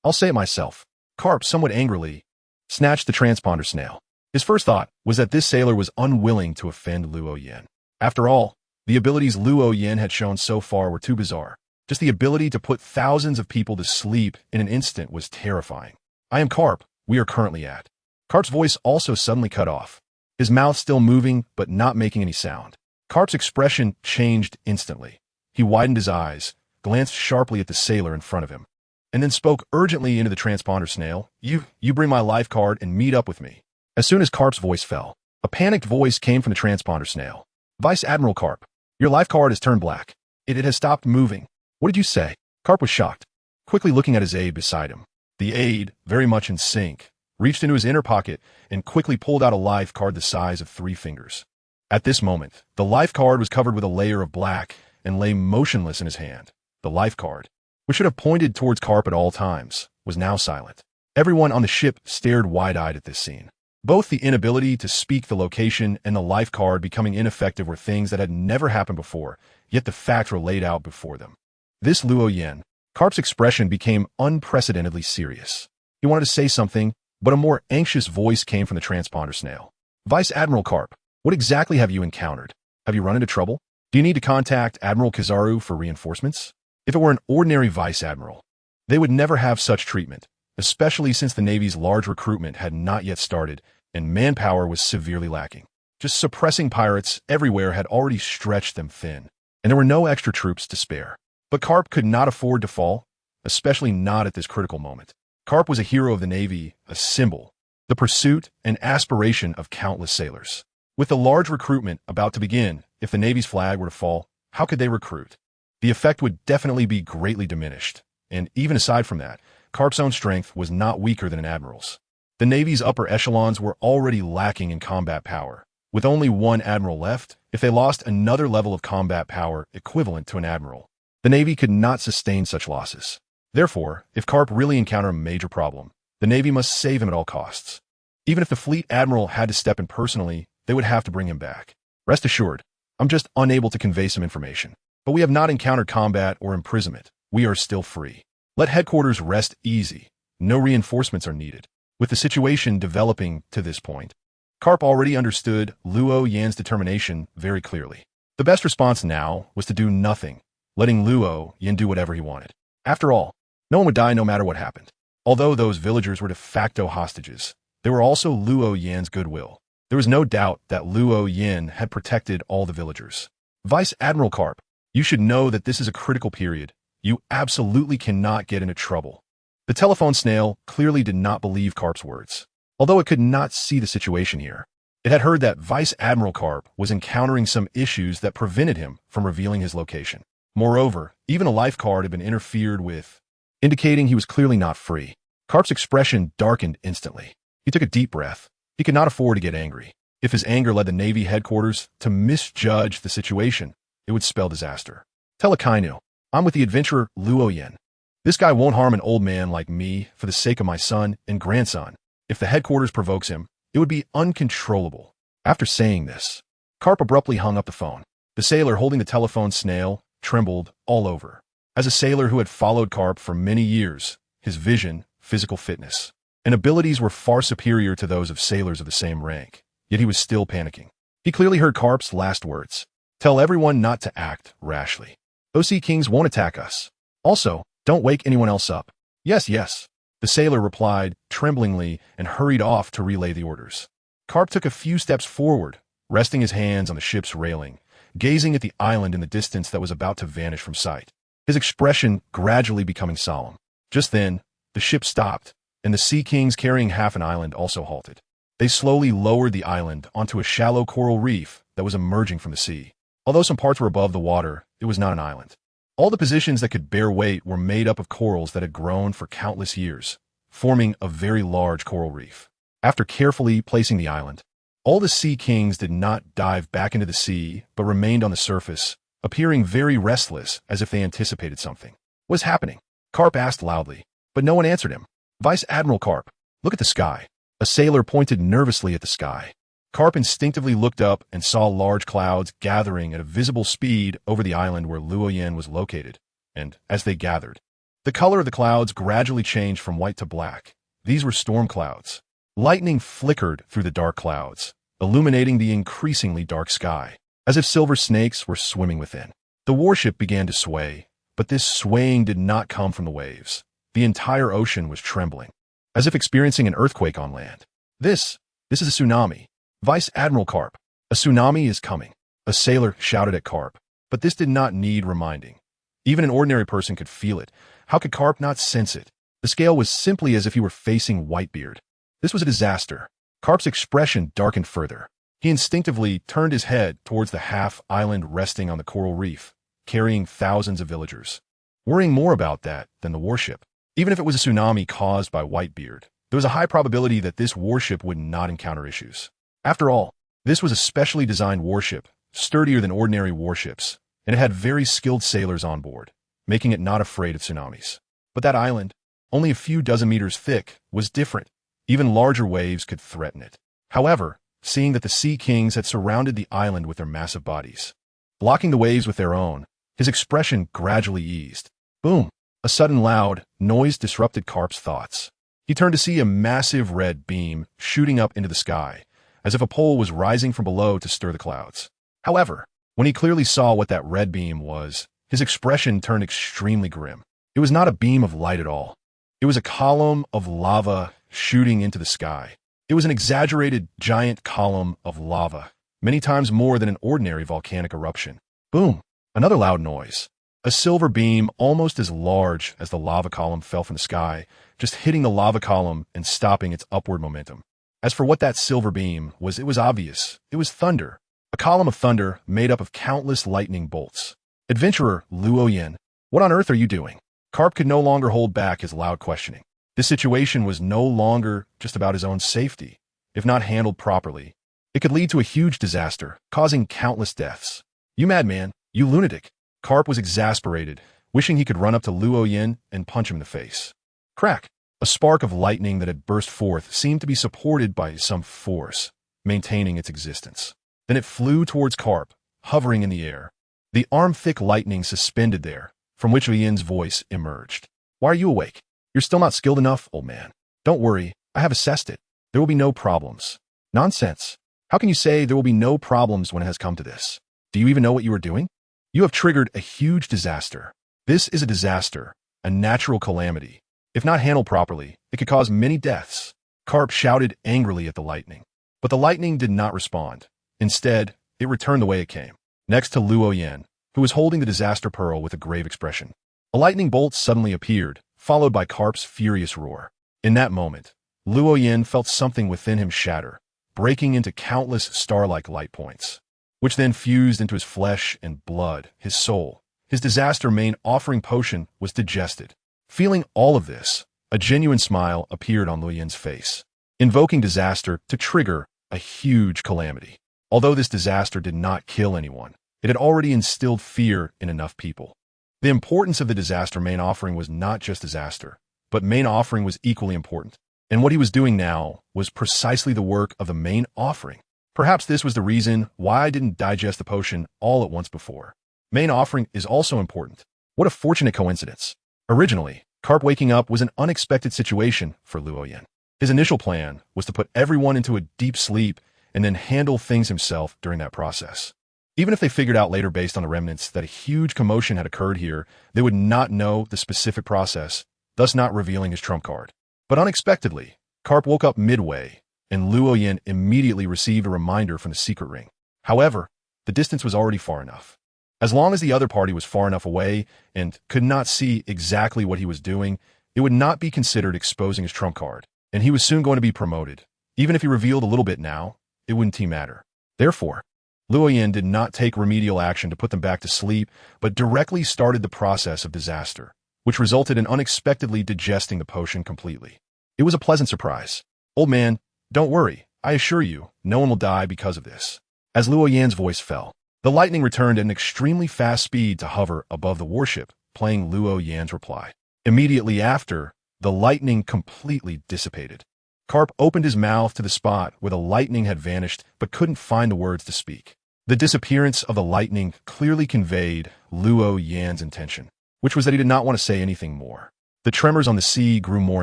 A: I'll say it myself. Carp, somewhat angrily, snatched the transponder snail. His first thought was that this sailor was unwilling to offend Luo Yin. After all, the abilities Luo Yin had shown so far were too bizarre. Just the ability to put thousands of people to sleep in an instant was terrifying. "I am Carp. We are currently at." Carp's voice also suddenly cut off. His mouth still moving, but not making any sound. Carp's expression changed instantly. He widened his eyes, glanced sharply at the sailor in front of him, and then spoke urgently into the transponder snail. You bring my life card and meet up with me." As soon as Carp's voice fell, a panicked voice came from the transponder snail. "Vice Admiral Carp, your life card has turned black. It has stopped moving." "What did you say?" Carp was shocked, quickly looking at his aide beside him. The aide, very much in sync, reached into his inner pocket and quickly pulled out a life card the size of 3 fingers. At this moment, the life card was covered with a layer of black and lay motionless in his hand. The life card, which should have pointed towards Carp at all times, was now silent. Everyone on the ship stared wide-eyed at this scene. Both the inability to speak the location and the life card becoming ineffective were things that had never happened before, yet the facts were laid out before them. This Luo Yin, Carp's expression became unprecedentedly serious. He wanted to say something, but a more anxious voice came from the transponder snail. "Vice Admiral Carp, what exactly have you encountered? Have you run into trouble?" Do you need to contact Admiral Kizaru for reinforcements? If it were an ordinary vice admiral, they would never have such treatment, especially since the Navy's large recruitment had not yet started and manpower was severely lacking. Just suppressing pirates everywhere had already stretched them thin, and there were no extra troops to spare. But Carp could not afford to fall, especially not at this critical moment. Carp was a hero of the Navy, a symbol, the pursuit and aspiration of countless sailors. With the large recruitment about to begin, if the Navy's flag were to fall, how could they recruit? The effect would definitely be greatly diminished, and even aside from that, Carp's own strength was not weaker than an admiral's. The Navy's upper echelons were already lacking in combat power. With only one admiral left, if they lost another level of combat power equivalent to an admiral, the Navy could not sustain such losses. Therefore, if Carp really encountered a major problem, the Navy must save him at all costs. Even if the fleet admiral had to step in personally, they would have to bring him back. Rest assured, I'm just unable to convey some information. But we have not encountered combat or imprisonment. We are still free. Let headquarters rest easy. No reinforcements are needed. With the situation developing to this point, Carp already understood Luo Yan's determination very clearly. The best response now was to do nothing, letting Luo Yan do whatever he wanted. After all, no one would die no matter what happened. Although those villagers were de facto hostages, they were also Luo Yan's goodwill. There was no doubt that Luo Yan had protected all the villagers. Vice Admiral Carp, you should know that this is a critical period. You absolutely cannot get into trouble. The telephone snail clearly did not believe Carp's words. Although it could not see the situation here, it had heard that Vice Admiral Carp was encountering some issues that prevented him from revealing his location. Moreover, even a life card had been interfered with, indicating he was clearly not free. Carp's expression darkened instantly. He took a deep breath. He could not afford to get angry. If his anger led the Navy headquarters to misjudge the situation, it would spell disaster. Tell Akainu, I'm with the adventurer Luo Yan. This guy won't harm an old man like me for the sake of my son and grandson. If the headquarters provokes him, it would be uncontrollable. After saying this, Carp abruptly hung up the phone. The sailor holding the telephone snail trembled all over. As a sailor who had followed Carp for many years, his vision, physical fitness, and abilities were far superior to those of sailors of the same rank, yet he was still panicking. He clearly heard Carp's last words. Tell everyone not to act rashly. Those Sea Kings won't attack us. Also, don't wake anyone else up. Yes, yes. The sailor replied tremblingly and hurried off to relay the orders. Carp took a few steps forward, resting his hands on the ship's railing, gazing at the island in the distance that was about to vanish from sight, his expression gradually becoming solemn. Just then, the ship stopped, and the Sea Kings carrying half an island also halted. They slowly lowered the island onto a shallow coral reef that was emerging from the sea. Although some parts were above the water, it was not an island. All the positions that could bear weight were made up of corals that had grown for countless years, forming a very large coral reef. After carefully placing the island, all the Sea Kings did not dive back into the sea, but remained on the surface, appearing very restless as if they anticipated something. What was happening? Carp asked loudly, but no one answered him. Vice Admiral Carp, look at the sky. A sailor pointed nervously at the sky. Carp instinctively looked up and saw large clouds gathering at a visible speed over the island where Luo Yan was located, and as they gathered, the color of the clouds gradually changed from white to black. These were storm clouds. Lightning flickered through the dark clouds, illuminating the increasingly dark sky, as if silver snakes were swimming within. The warship began to sway, but this swaying did not come from the waves. The entire ocean was trembling, as if experiencing an earthquake on land. This is a tsunami. Vice Admiral Carp, a tsunami is coming. A sailor shouted at Carp, but this did not need reminding. Even an ordinary person could feel it. How could Carp not sense it? The scale was simply as if he were facing Whitebeard. This was a disaster. Carp's expression darkened further. He instinctively turned his head towards the half-island resting on the coral reef, carrying thousands of villagers, worrying more about that than the warship. Even if it was a tsunami caused by Whitebeard, there was a high probability that this warship would not encounter issues. After all, this was a specially designed warship, sturdier than ordinary warships, and it had very skilled sailors on board, making it not afraid of tsunamis. But that island, only a few dozen meters thick, was different. Even larger waves could threaten it. However, seeing that the Sea Kings had surrounded the island with their massive bodies, blocking the waves with their own, his expression gradually eased. Boom! A sudden loud noise disrupted Carp's thoughts. He turned to see a massive red beam shooting up into the sky, as if a pole was rising from below to stir the clouds. However, When he clearly saw what that red beam was, his expression turned extremely grim. It was not a beam of light at all. It was a column of lava shooting into the sky. It was an exaggerated, giant column of lava, many times more than an ordinary volcanic eruption. Boom! Another loud noise. A silver beam almost as large as the lava column fell from the sky, just hitting the lava column and stopping its upward momentum. As for what that silver beam was, it was obvious. It was thunder. A column of thunder made up of countless lightning bolts. Adventurer Luo Yin, what on earth are you doing? Carp could no longer hold back his loud questioning. This situation was no longer just about his own safety. If not handled properly, it could lead to a huge disaster, causing countless deaths. You madman, you lunatic. Carp was exasperated, wishing he could run up to Luo Yin and punch him in the face. Crack! A spark of lightning that had burst forth seemed to be supported by some force, maintaining its existence. Then it flew towards Carp, hovering in the air. The arm-thick lightning suspended there, from which Yin's voice emerged. Why are you awake? You're still not skilled enough, old man. Don't worry, I have assessed it. There will be no problems. Nonsense. How can you say there will be no problems when it has come to this? Do you even know what you are doing? You have triggered a huge disaster. This is a disaster, a natural calamity. If not handled properly, it could cause many deaths. Carp shouted angrily at the lightning. But the lightning did not respond. Instead, it returned the way it came, next to Luo Yin, who was holding the disaster pearl with a grave expression. A lightning bolt suddenly appeared, followed by Carp's furious roar. In that moment, Luo Yin felt something within him shatter, breaking into countless star-like light points, which then fused into his flesh and blood, his soul. His disaster main offering potion was digested. Feeling all of this, a genuine smile appeared on Luo Yin's face, invoking disaster to trigger a huge calamity. Although this disaster did not kill anyone, it had already instilled fear in enough people. The importance of the disaster main offering was not just disaster, but main offering was equally important. And what he was doing now was precisely the work of the main offering. Perhaps this was the reason why I didn't digest the potion all at once before. Main offering is also important. What a fortunate coincidence. Originally, Carp waking up was an unexpected situation for Luo Yin. His initial plan was to put everyone into a deep sleep and then handle things himself during that process. Even if they figured out later based on the remnants that a huge commotion had occurred here, they would not know the specific process, thus not revealing his trump card. But unexpectedly, Carp woke up midway, and Luo Yin immediately received a reminder from the secret ring. However, the distance was already far enough. As long as the other party was far enough away and could not see exactly what he was doing, it would not be considered exposing his trump card, and he was soon going to be promoted. Even if he revealed a little bit now, it wouldn't matter. Therefore, Luo Yin did not take remedial action to put them back to sleep, but directly started the process of disaster, which resulted in unexpectedly digesting the potion completely. It was a pleasant surprise. Old man, don't worry. I assure you, no one will die because of this. As Luo Yin's voice fell, the lightning returned at an extremely fast speed to hover above the warship, playing Luo Yin's reply. Immediately after, the lightning completely dissipated. Carp opened his mouth to the spot where the lightning had vanished but couldn't find the words to speak. The disappearance of the lightning clearly conveyed Luo Yin's intention, which was that he did not want to say anything more. The tremors on the sea grew more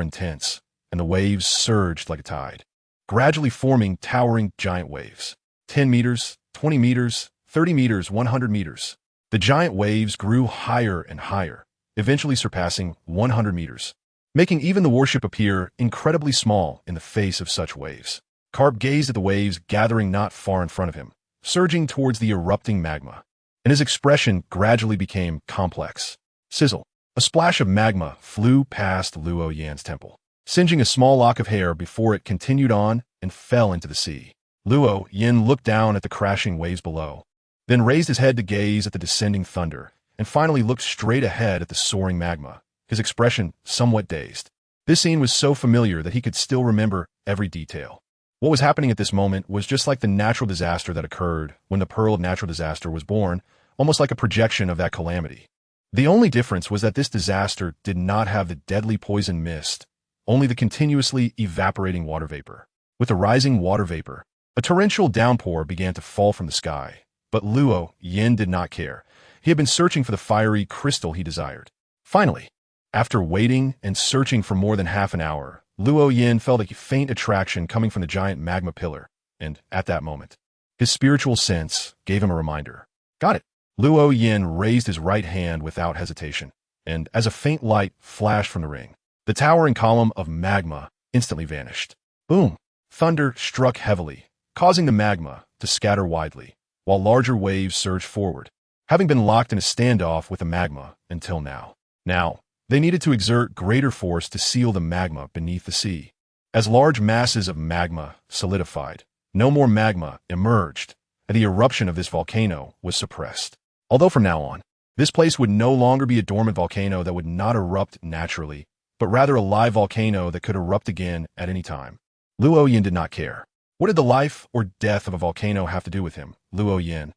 A: intense, and the waves surged like a tide, gradually forming towering giant waves. 10 meters, 20 meters, 30 meters, 100 meters. The giant waves grew higher and higher, eventually surpassing 100 meters, making even the warship appear incredibly small in the face of such waves. Carp gazed at the waves gathering not far in front of him, surging towards the erupting magma, and his expression gradually became complex. Sizzle. A splash of magma flew past Luo Yin's temple, singeing a small lock of hair before it continued on and fell into the sea. Luo Yin looked down at the crashing waves below, then raised his head to gaze at the descending thunder, and finally looked straight ahead at the soaring magma, his expression somewhat dazed. This scene was so familiar that he could still remember every detail. What was happening at this moment was just like the natural disaster that occurred when the Pearl of Natural Disaster was born, almost like a projection of that calamity. The only difference was that this disaster did not have the deadly poison mist, only the continuously evaporating water vapor. With the rising water vapor, a torrential downpour began to fall from the sky. But Luo Yin did not care. He had been searching for the fiery crystal he desired. Finally, after waiting and searching for more than half an hour, Luo Yin felt a faint attraction coming from the giant magma pillar, and at that moment, his spiritual sense gave him a reminder. Got it. Luo Yin raised his right hand without hesitation, and as a faint light flashed from the ring, the towering column of magma instantly vanished. Boom! Thunder struck heavily, causing the magma to scatter widely, while larger waves surged forward, having been locked in a standoff with the magma until now. Now, they needed to exert greater force to seal the magma beneath the sea. As large masses of magma solidified, no more magma emerged, and the eruption of this volcano was suppressed. Although from now on, this place would no longer be a dormant volcano that would not erupt naturally, but rather a live volcano that could erupt again at any time. Luo Yin did not care. What did the life or death of a volcano have to do with him? Luo Yin.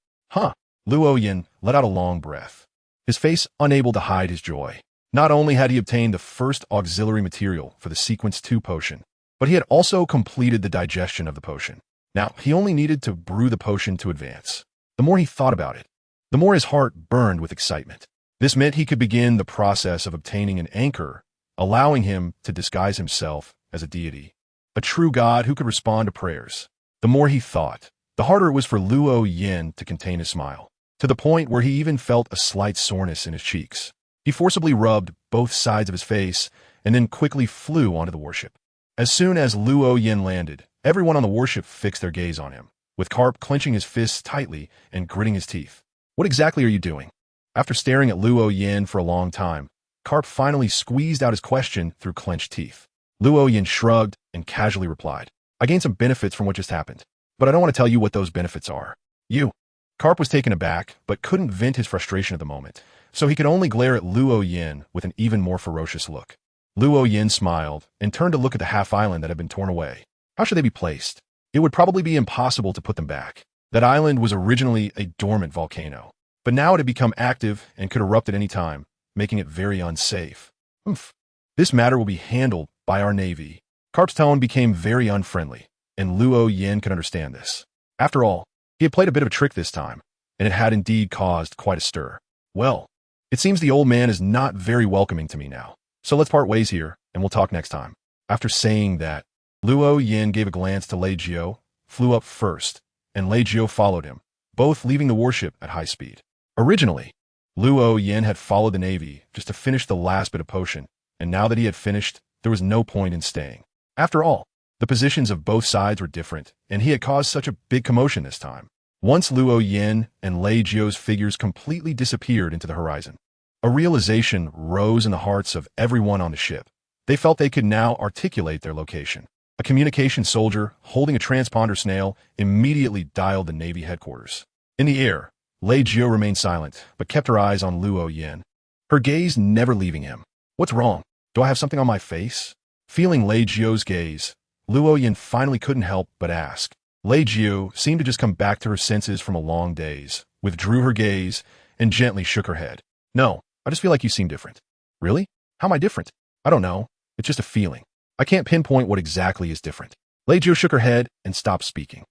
A: Luo Yin let out a long breath, his face unable to hide his joy. Not only had he obtained the first auxiliary material for the Sequence 2 potion, but he had also completed the digestion of the potion. Now, he only needed to brew the potion to advance. The more he thought about it, the more his heart burned with excitement. This meant he could begin the process of obtaining an anchor, allowing him to disguise himself as a deity, a true god who could respond to prayers. The more he thought, the harder it was for Luo Yin to contain his smile, to the point where he even felt a slight soreness in his cheeks. He forcibly rubbed both sides of his face and then quickly flew onto the warship. As soon as Luo Yin landed, everyone on the warship fixed their gaze on him, with Carp clenching his fists tightly and gritting his teeth. What exactly are you doing? After staring at Luo Yin for a long time, Carp finally squeezed out his question through clenched teeth. Luo Yin shrugged and casually replied, I gained some benefits from what just happened, but I don't want to tell you what those benefits are. You. Carp was taken aback, but couldn't vent his frustration at the moment, so he could only glare at Luo Yin with an even more ferocious look. Luo Yin smiled and turned to look at the half-island that had been torn away. How should they be placed? It would probably be impossible to put them back. That island was originally a dormant volcano, but now it had become active and could erupt at any time, making it very unsafe. This matter will be handled by our navy. Carp's tone became very unfriendly, and Luo Yin could understand this. After all, he had played a bit of a trick this time, and it had indeed caused quite a stir. Well, it seems the old man is not very welcoming to me now, so let's part ways here, and we'll talk next time. After saying that, Luo Yin gave a glance to Lei Jiu, flew up first, and Lei Jiu followed him, both leaving the warship at high speed. Originally, Luo Yin had followed the navy just to finish the last bit of potion, and now that he had finished, there was no point in staying. After all, the positions of both sides were different, and he had caused such a big commotion this time. Once Luo Yin and Lei Jiu's figures completely disappeared into the horizon, a realization rose in the hearts of everyone on the ship. They felt they could now articulate their location. A communication soldier holding a transponder snail immediately dialed the Navy headquarters. In the air, Lei Jiu remained silent, but kept her eyes on Luo Yin, her gaze never leaving him. What's wrong? Do I have something on my face? Feeling Lei Jiu's gaze, Luo Yin finally couldn't help but ask. Lei Jiu seemed to just come back to her senses from a long daze, withdrew her gaze, and gently shook her head. No, I just feel like you seem different. Really? How am I different? I don't know. It's just a feeling. I can't pinpoint what exactly is different. Lei Jiu shook her head and stopped speaking.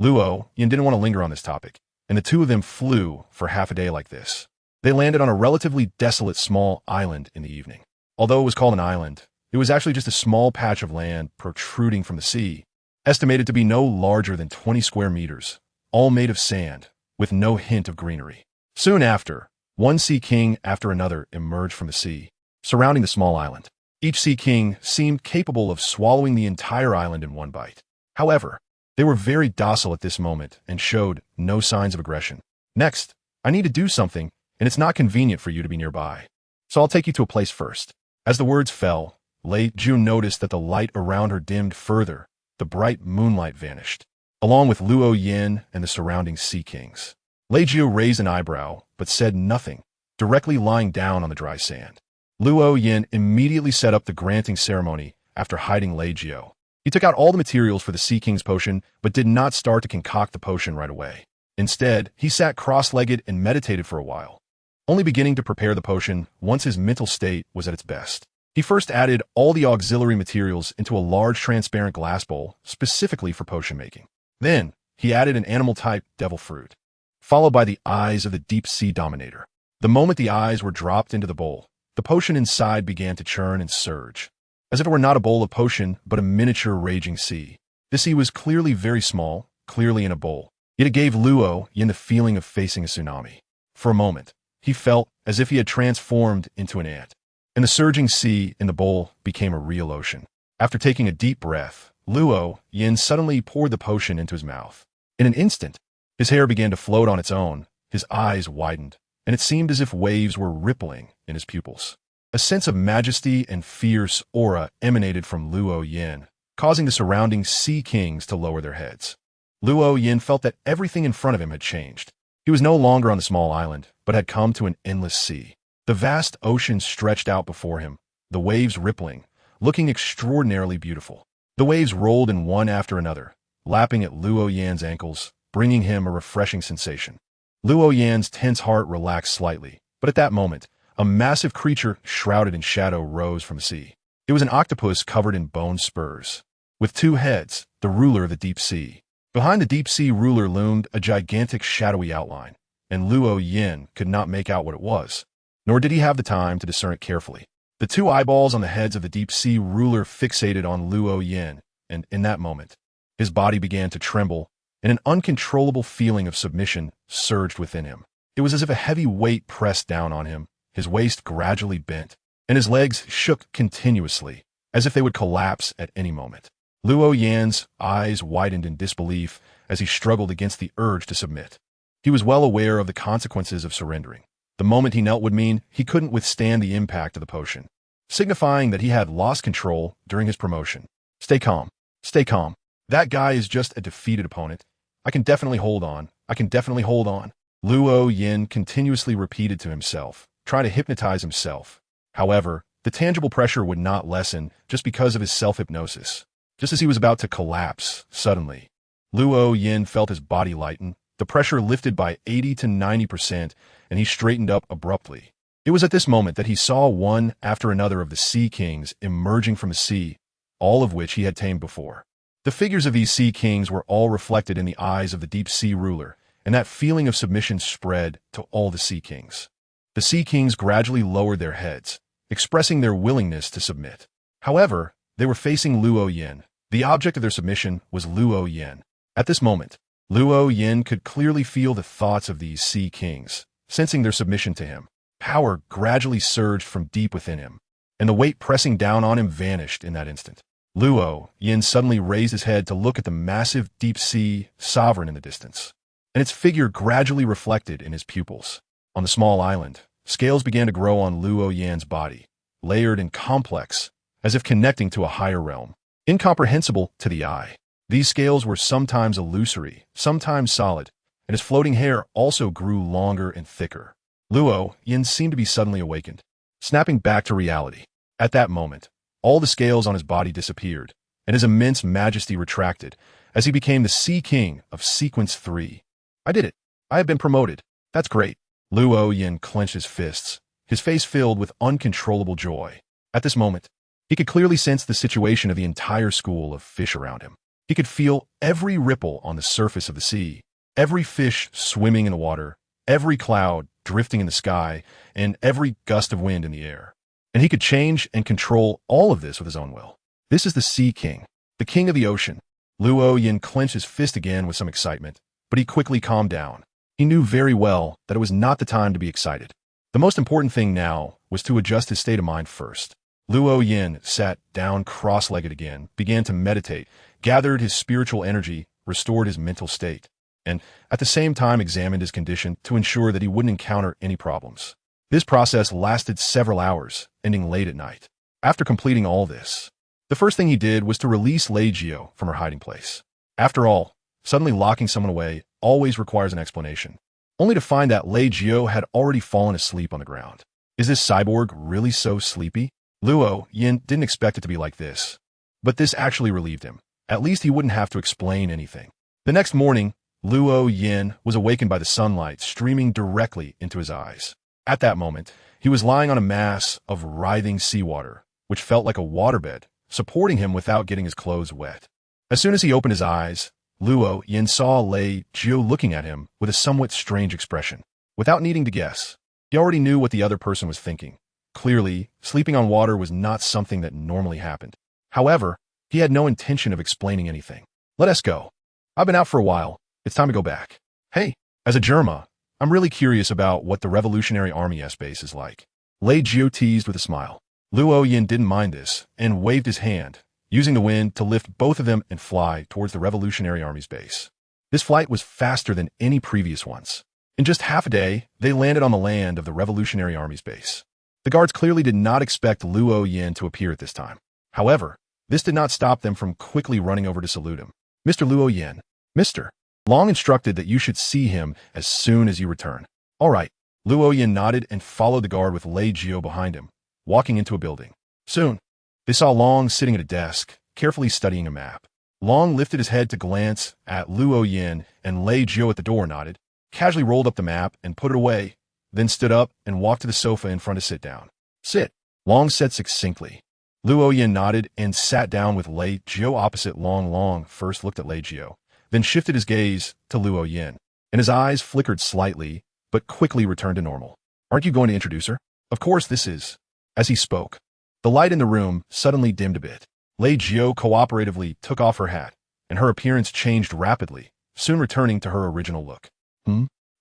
A: Luo Yin didn't want to linger on this topic, and the two of them flew for half a day like this. They landed on a relatively desolate small island in the evening. Although it was called an island, it was actually just a small patch of land protruding from the sea, estimated to be no larger than 20 square meters, all made of sand, with no hint of greenery. Soon after, one sea king after another emerged from the sea, surrounding the small island. Each sea king seemed capable of swallowing the entire island in one bite. However, they were very docile at this moment and showed no signs of aggression. Next, I need to do something, and it's not convenient for you to be nearby. So I'll take you to a place first. As the words fell, Lei Jiu noticed that the light around her dimmed further. The bright moonlight vanished, along with Luo Yin and the surrounding sea kings. Lei Jiu raised an eyebrow, but said nothing, directly lying down on the dry sand. Luo Yin immediately set up the granting ceremony after hiding Lei Jiu. He took out all the materials for the Sea King's potion, but did not start to concoct the potion right away. Instead, he sat cross-legged and meditated for a while, only beginning to prepare the potion once his mental state was at its best. He first added all the auxiliary materials into a large transparent glass bowl specifically for potion making. Then, he added an animal-type devil fruit, followed by the eyes of the deep-sea dominator. The moment the eyes were dropped into the bowl, the potion inside began to churn and surge, as if it were not a bowl of potion, but a miniature raging sea. The sea was clearly very small, clearly in a bowl. Yet it gave Luo Yin the feeling of facing a tsunami. For a moment, he felt as if he had transformed into an ant, and the surging sea in the bowl became a real ocean. After taking a deep breath, Luo Yin suddenly poured the potion into his mouth. In an instant, his hair began to float on its own, his eyes widened, and it seemed as if waves were rippling in his pupils. A sense of majesty and fierce aura emanated from Luo Yin, causing the surrounding sea kings to lower their heads. Luo Yin felt that everything in front of him had changed. He was no longer on the small island, but had come to an endless sea. The vast ocean stretched out before him, the waves rippling, looking extraordinarily beautiful. The waves rolled in one after another, lapping at Luo Yan's ankles, bringing him a refreshing sensation. Luo Yan's tense heart relaxed slightly, but at that moment, a massive creature shrouded in shadow rose from the sea. It was an octopus covered in bone spurs. With two heads, the ruler of the deep sea. Behind the deep sea ruler loomed a gigantic shadowy outline, and Luo Yin could not make out what it was, nor did he have the time to discern it carefully. The two eyeballs on the heads of the deep sea ruler fixated on Luo Yin, and in that moment, his body began to tremble, and an uncontrollable feeling of submission surged within him. It was as if a heavy weight pressed down on him, his waist gradually bent, and his legs shook continuously, as if they would collapse at any moment. Luo Yan's eyes widened in disbelief as he struggled against the urge to submit. He was well aware of the consequences of surrendering. The moment he knelt would mean he couldn't withstand the impact of the potion, signifying that he had lost control during his promotion. Stay calm. Stay calm. That guy is just a defeated opponent. I can definitely hold on. I can definitely hold on. Luo Yin continuously repeated to himself, trying to hypnotize himself. However, the tangible pressure would not lessen just because of his self-hypnosis. Just as he was about to collapse, suddenly, Luo Yin felt his body lighten, the pressure lifted by 80 to 90%, and he straightened up abruptly. It was at this moment that he saw one after another of the Sea Kings emerging from the sea, all of which he had tamed before. The figures of these Sea Kings were all reflected in the eyes of the deep sea ruler, and that feeling of submission spread to all the Sea Kings. The Sea Kings gradually lowered their heads, expressing their willingness to submit. However, they were facing Luo Yin. The object of their submission was Luo Yin. At this moment, Luo Yin could clearly feel the thoughts of these Sea Kings, sensing their submission to him. Power gradually surged from deep within him, and the weight pressing down on him vanished in that instant. Luo Yin suddenly raised his head to look at the massive deep sea sovereign in the distance, and its figure gradually reflected in his pupils. On the small island, scales began to grow on Luo Yan's body, layered and complex, as if connecting to a higher realm. Incomprehensible to the eye, these scales were sometimes illusory, sometimes solid, and his floating hair also grew longer and thicker. Luo Yin seemed to be suddenly awakened, snapping back to reality. At that moment, all the scales on his body disappeared, and his immense majesty retracted as he became the Sea King of Sequence 3. I did it. I have been promoted. That's great. Luo Yin clenched his fists, his face filled with uncontrollable joy. At this moment, he could clearly sense the situation of the entire school of fish around him. He could feel every ripple on the surface of the sea, every fish swimming in the water, every cloud drifting in the sky, and every gust of wind in the air. And he could change and control all of this with his own will. This is the Sea King, the king of the ocean. Luo Yin clenched his fist again with some excitement, but he quickly calmed down. He knew very well that it was not the time to be excited. The most important thing now was to adjust his state of mind first. Luo Yin sat down cross-legged again, began to meditate, gathered his spiritual energy, restored his mental state, and at the same time examined his condition to ensure that he wouldn't encounter any problems. This process lasted several hours, ending late at night. After completing all this, the first thing he did was to release Lei Jio from her hiding place. After all, suddenly locking someone away always requires an explanation, only to find that Lei Jio had already fallen asleep on the ground. Is this cyborg really so sleepy? Luo Yin didn't expect it to be like this, but this actually relieved him. At least he wouldn't have to explain anything. The next morning, Luo Yin was awakened by the sunlight streaming directly into his eyes. At that moment, he was lying on a mass of writhing seawater, which felt like a waterbed, supporting him without getting his clothes wet. As soon as he opened his eyes, Luo Yin saw Lei Jio looking at him with a somewhat strange expression. Without needing to guess, he already knew what the other person was thinking. Clearly, sleeping on water was not something that normally happened. However, he had no intention of explaining anything. Let us go. I've been out for a while. It's time to go back. Hey, as a Germa, I'm really curious about what the Revolutionary Army S-base is like. Lei Jiu teased with a smile. Luo Yin didn't mind this and waved his hand, using the wind to lift both of them and fly towards the Revolutionary Army's base. This flight was faster than any previous ones. In just half a day, they landed on the land of the Revolutionary Army's base. The guards clearly did not expect Luo Yin to appear at this time. However, this did not stop them from quickly running over to salute him. Mr. Luo Yin. Mr. Long instructed that you should see him as soon as you return. All right. Luo Yin nodded and followed the guard with Lei Jiu behind him, walking into a building. Soon, they saw Long sitting at a desk, carefully studying a map. Long lifted his head to glance at Luo Yin, and Lei Jiu at the door nodded, casually rolled up the map and put it away, then stood up and walked to the sofa in front to sit down. Sit, Long said succinctly. Luo Yin nodded and sat down with Lei Jiu opposite Long. Long first looked at Lei Jiu, then shifted his gaze to Luo Yin, and his eyes flickered slightly, but quickly returned to normal. Aren't you going to introduce her? Of course this is. As he spoke, the light in the room suddenly dimmed a bit. Lei Jiu cooperatively took off her hat, and her appearance changed rapidly, soon returning to her original look.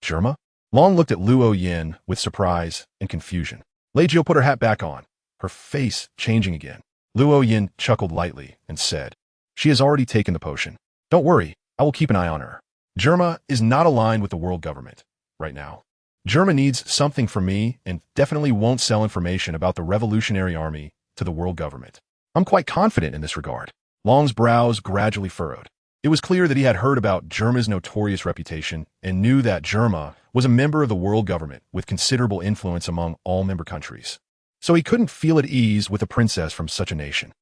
A: Germa? Long looked at Luo Yin with surprise and confusion. Lei Jiu put her hat back on, her face changing again. Luo Yin chuckled lightly and said, "She has already taken the potion. Don't worry, I will keep an eye on her. Germa is not aligned with the world government right now. Germa needs something from me and definitely won't sell information about the Revolutionary Army to the world government. I'm quite confident in this regard." Long's brows gradually furrowed. It was clear that he had heard about Germa's notorious reputation and knew that Germa was a member of the world government with considerable influence among all member countries. So he couldn't feel at ease with a princess from such a nation.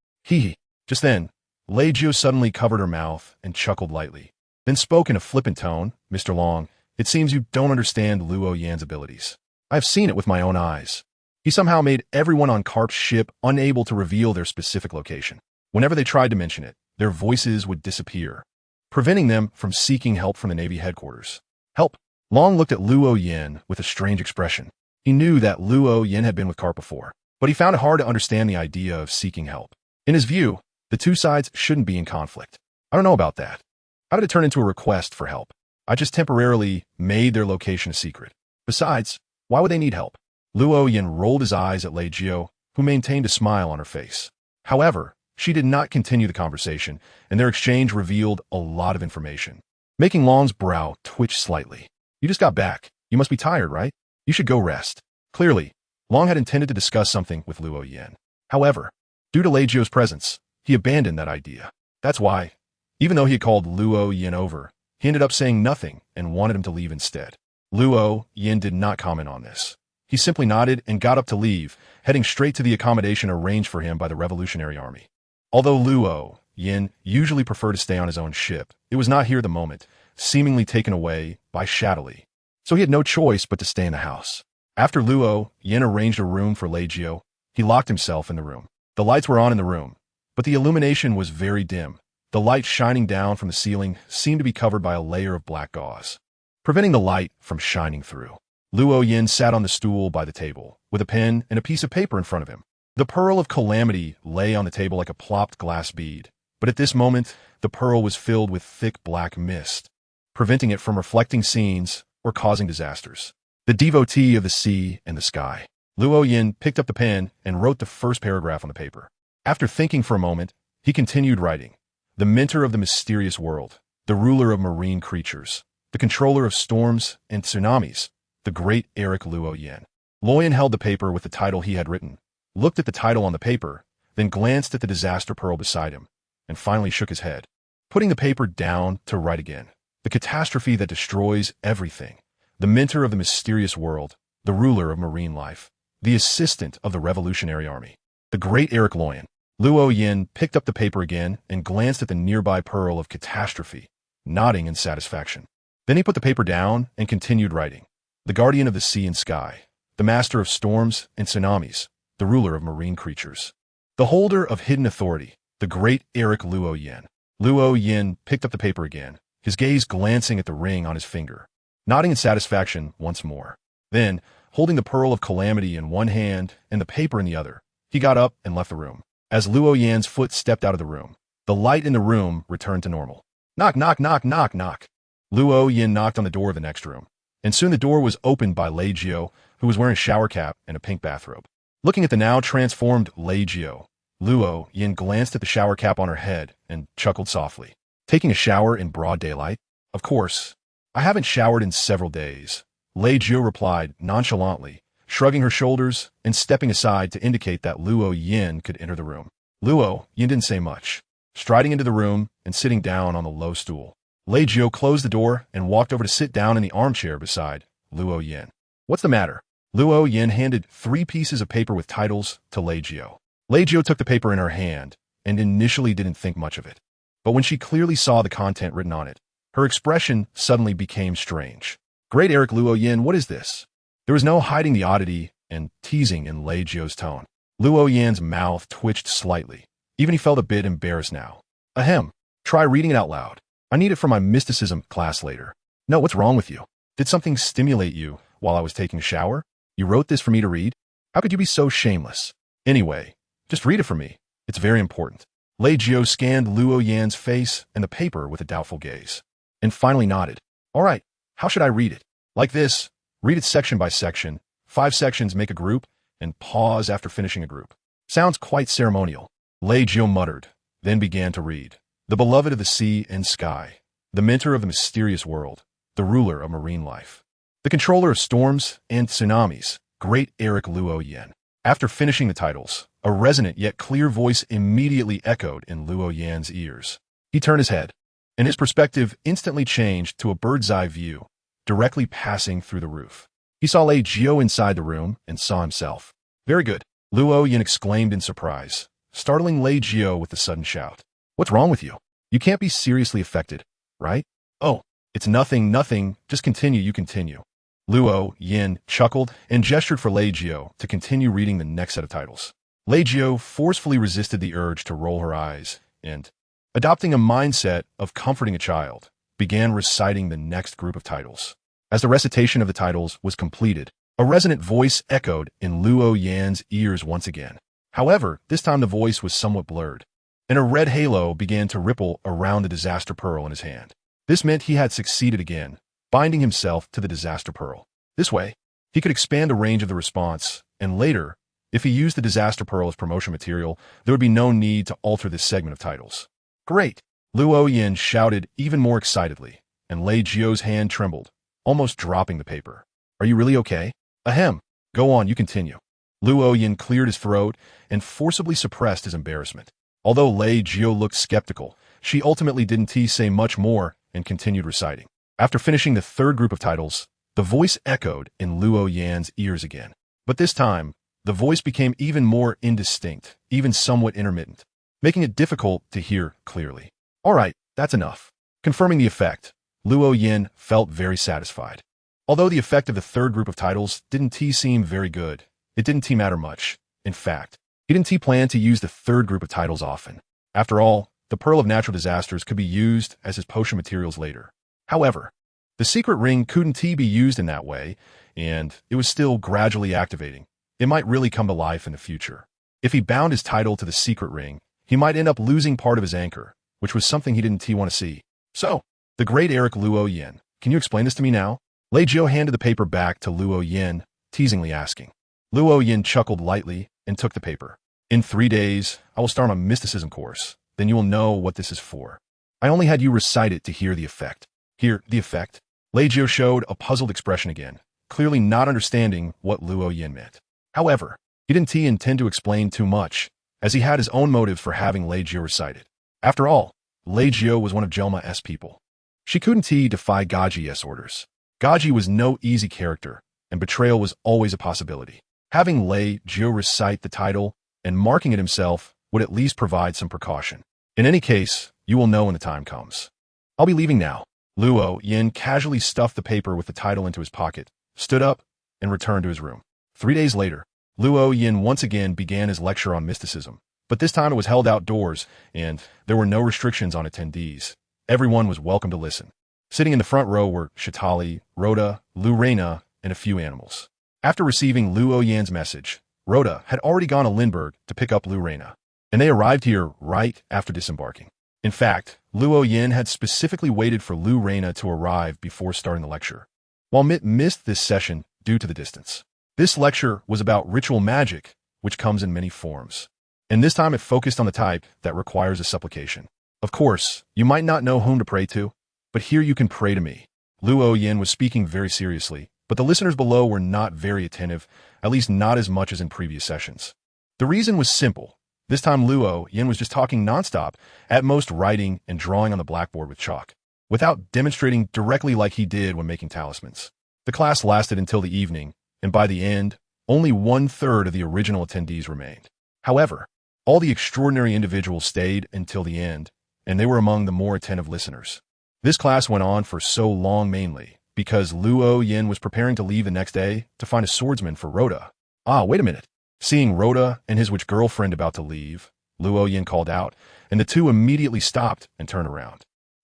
A: Just then, Lei Jiu suddenly covered her mouth and chuckled lightly, then spoke in a flippant tone. "Mr. Long, it seems you don't understand Luo Yan's abilities. I have seen it with my own eyes. He somehow made everyone on Karp's ship unable to reveal their specific location. Whenever they tried to mention it, their voices would disappear, preventing them from seeking help from the Navy headquarters. Help?" Long looked at Luo Yin with a strange expression. He knew that Luo Yin had been with Karp before, but he found it hard to understand the idea of seeking help. In his view, the two sides shouldn't be in conflict. "I don't know about that. How did it turn into a request for help? I just temporarily made their location a secret. Besides, why would they need help?" Luo Yin rolled his eyes at Lei Jiu, who maintained a smile on her face. However, she did not continue the conversation, and their exchange revealed a lot of information, making Long's brow twitch slightly. "You just got back. You must be tired, right? You should go rest." Clearly, Long had intended to discuss something with Luo Yin. However, due to Lei Jiu's presence, he abandoned that idea. That's why, even though he had called Luo Yin over, he ended up saying nothing and wanted him to leave instead. Luo Yin did not comment on this. He simply nodded and got up to leave, heading straight to the accommodation arranged for him by the Revolutionary Army. Although Luo Yin usually preferred to stay on his own ship, it was not here at the moment, seemingly taken away by Shadowly. So he had no choice but to stay in the house. After Luo Yin arranged a room for Lei Jiu, he locked himself in the room. The lights were on in the room, but the illumination was very dim. The light shining down from the ceiling seemed to be covered by a layer of black gauze, preventing the light from shining through. Luo Yin sat on the stool by the table, with a pen and a piece of paper in front of him. The pearl of calamity lay on the table like a plopped glass bead, but at this moment, the pearl was filled with thick black mist, preventing it from reflecting scenes or causing disasters. The devotee of the sea and the sky. Luo Yin picked up the pen and wrote the first paragraph on the paper. After thinking for a moment, he continued writing. "The mentor of the mysterious world, the ruler of marine creatures, the controller of storms and tsunamis, the great Eric Luo Yin." Luo held the paper with the title he had written, looked at the title on the paper, then glanced at the disaster pearl beside him, and finally shook his head, putting the paper down to write again. "The catastrophe that destroys everything, the mentor of the mysterious world, the ruler of marine life, the assistant of the Revolutionary Army, the great Eric Luo." Luo Yin picked up the paper again and glanced at the nearby pearl of catastrophe, nodding in satisfaction. Then he put the paper down and continued writing. "The guardian of the sea and sky, the master of storms and tsunamis, the ruler of marine creatures, the holder of hidden authority, the great Eric Luo Yin." Luo Yin picked up the paper again, his gaze glancing at the ring on his finger, nodding in satisfaction once more. Then, holding the pearl of calamity in one hand and the paper in the other, he got up and left the room. As Luo Yan's foot stepped out of the room, the light in the room returned to normal. "Knock, knock, knock, knock, knock." Luo Yin knocked on the door of the next room, and soon the door was opened by Lei Jiao, who was wearing a shower cap and a pink bathrobe. Looking at the now transformed Lei Jiao, Luo Yin glanced at the shower cap on her head and chuckled softly. Taking a shower in broad daylight? Of course. I haven't showered in several days, Lei Jiao replied nonchalantly, shrugging her shoulders and stepping aside to indicate that Luo Yin could enter the room. Luo Yin didn't say much, striding into the room and sitting down on the low stool. Lei Jiao closed the door and walked over to sit down in the armchair beside Luo Yin. What's the matter? Luo Yin handed 3 pieces of paper with titles to Lei Jiao. Lei Jiao took the paper in her hand and initially didn't think much of it. But when she clearly saw the content written on it, her expression suddenly became strange. Great Eric Luo Yin, what is this? There was no hiding the oddity and teasing in Lei Jiao's tone. Luo Yin's mouth twitched slightly. Even he felt a bit embarrassed now. Ahem. Try reading it out loud. I need it for my mysticism class later. No, what's wrong with you? Did something stimulate you while I was taking a shower? You wrote this for me to read? How could you be so shameless? Anyway, just read it for me. It's very important. Lei Jiao scanned Luo Yan's face and the paper with a doubtful gaze, and finally nodded. All right, how should I read it? Like this. Read it section by section. 5 sections make a group, and pause after finishing a group. Sounds quite ceremonial. Lei Jiao muttered, then began to read. The beloved of the sea and sky, the mentor of the mysterious world, the ruler of marine life, the controller of storms and tsunamis, great Eric Luo Yin. After finishing the titles, a resonant yet clear voice immediately echoed in Luo Yan's ears. He turned his head, and his perspective instantly changed to a bird's-eye view, directly passing through the roof. He saw Lei Jiao inside the room and saw himself. Very good, Luo Yin exclaimed in surprise, startling Lei Jiao with a sudden shout. What's wrong with you? You can't be seriously affected, right? Oh, it's nothing, just continue, you continue. Luo Yin chuckled and gestured for Lei Jiao to continue reading the next set of titles. Lei Jiao forcefully resisted the urge to roll her eyes and, adopting a mindset of comforting a child, began reciting the next group of titles. As the recitation of the titles was completed, a resonant voice echoed in Luo Yan's ears once again. However, this time the voice was somewhat blurred, and a red halo began to ripple around the disaster pearl in his hand. This meant he had succeeded again, binding himself to the disaster pearl. This way, he could expand the range of the response, and later, if he used the disaster pearl as promotion material, there would be no need to alter this segment of titles. Great! Luo Yin shouted even more excitedly, and Lei Jiao's hand trembled, almost dropping the paper. Are you really okay? Ahem. Go on, you continue. Luo Yin cleared his throat and forcibly suppressed his embarrassment. Although Lei Jiao looked skeptical, she ultimately didn't say much more and continued reciting. After finishing the 3rd group of titles, the voice echoed in Luo Yan's ears again. But this time, the voice became even more indistinct, even somewhat intermittent, making it difficult to hear clearly. All right, that's enough. Confirming the effect, Luo Yin felt very satisfied. Although the effect of the 3rd group of titles didn't seem very good, it didn't matter much. In fact, he didn't plan to use the 3rd group of titles often. After all, the Pearl of Natural Disasters could be used as his potion materials later. However, the secret ring couldn't be used in that way, and it was still gradually activating. It might really come to life in the future. If he bound his title to the secret ring, he might end up losing part of his anchor, which was something he didn't want to see. So, the great Eric Luo Yin, can you explain this to me now? Lei Jiao handed the paper back to Luo Yin, teasingly asking. Luo Yin chuckled lightly and took the paper. In 3 days, I will start a mysticism course. Then you will know what this is for. I only had you recite it to hear the effect. Hear the effect? Lei Jiao showed a puzzled expression again, clearly not understanding what Luo Yin meant. However, he didn't intend to explain too much, as he had his own motive for having Lei Jiao recite it. After all, Lei Jiao was one of Jelma's people. She couldn't defy Gaji's orders. Gaji was no easy character, and betrayal was always a possibility. Having Lei Jiao recite the title and marking it himself would at least provide some precaution. In any case, you will know when the time comes. I'll be leaving now. Luo Yin casually stuffed the paper with the title into his pocket, stood up, and returned to his room. 3 days later, Luo Yin once again began his lecture on mysticism, but this time it was held outdoors, and there were no restrictions on attendees. Everyone was welcome to listen. Sitting in the front row were Shatali, Rhoda, Lorena, and a few animals. After receiving Luo Yin's message, Rhoda had already gone to Lindbergh to pick up Lorena, and they arrived here right after disembarking. In fact, Luo Yin had specifically waited for Lu Reina to arrive before starting the lecture. While Mitt missed this session due to the distance, this lecture was about ritual magic, which comes in many forms. And this time it focused on the type that requires a supplication. Of course, you might not know whom to pray to, but here you can pray to me. Luo Yin was speaking very seriously, but the listeners below were not very attentive, at least not as much as in previous sessions. The reason was simple. This time Luo Yin was just talking nonstop, at most writing and drawing on the blackboard with chalk, without demonstrating directly like he did when making talismans. The class lasted until the evening, and by the end, only 1/3 of the original attendees remained. However, all the extraordinary individuals stayed until the end, and they were among the more attentive listeners. This class went on for so long mainly because Luo Yin was preparing to leave the next day to find a swordsman for Rhoda. Ah, wait a minute. Seeing Rhoda and his witch girlfriend about to leave, Luo Yin called out, and the two immediately stopped and turned around.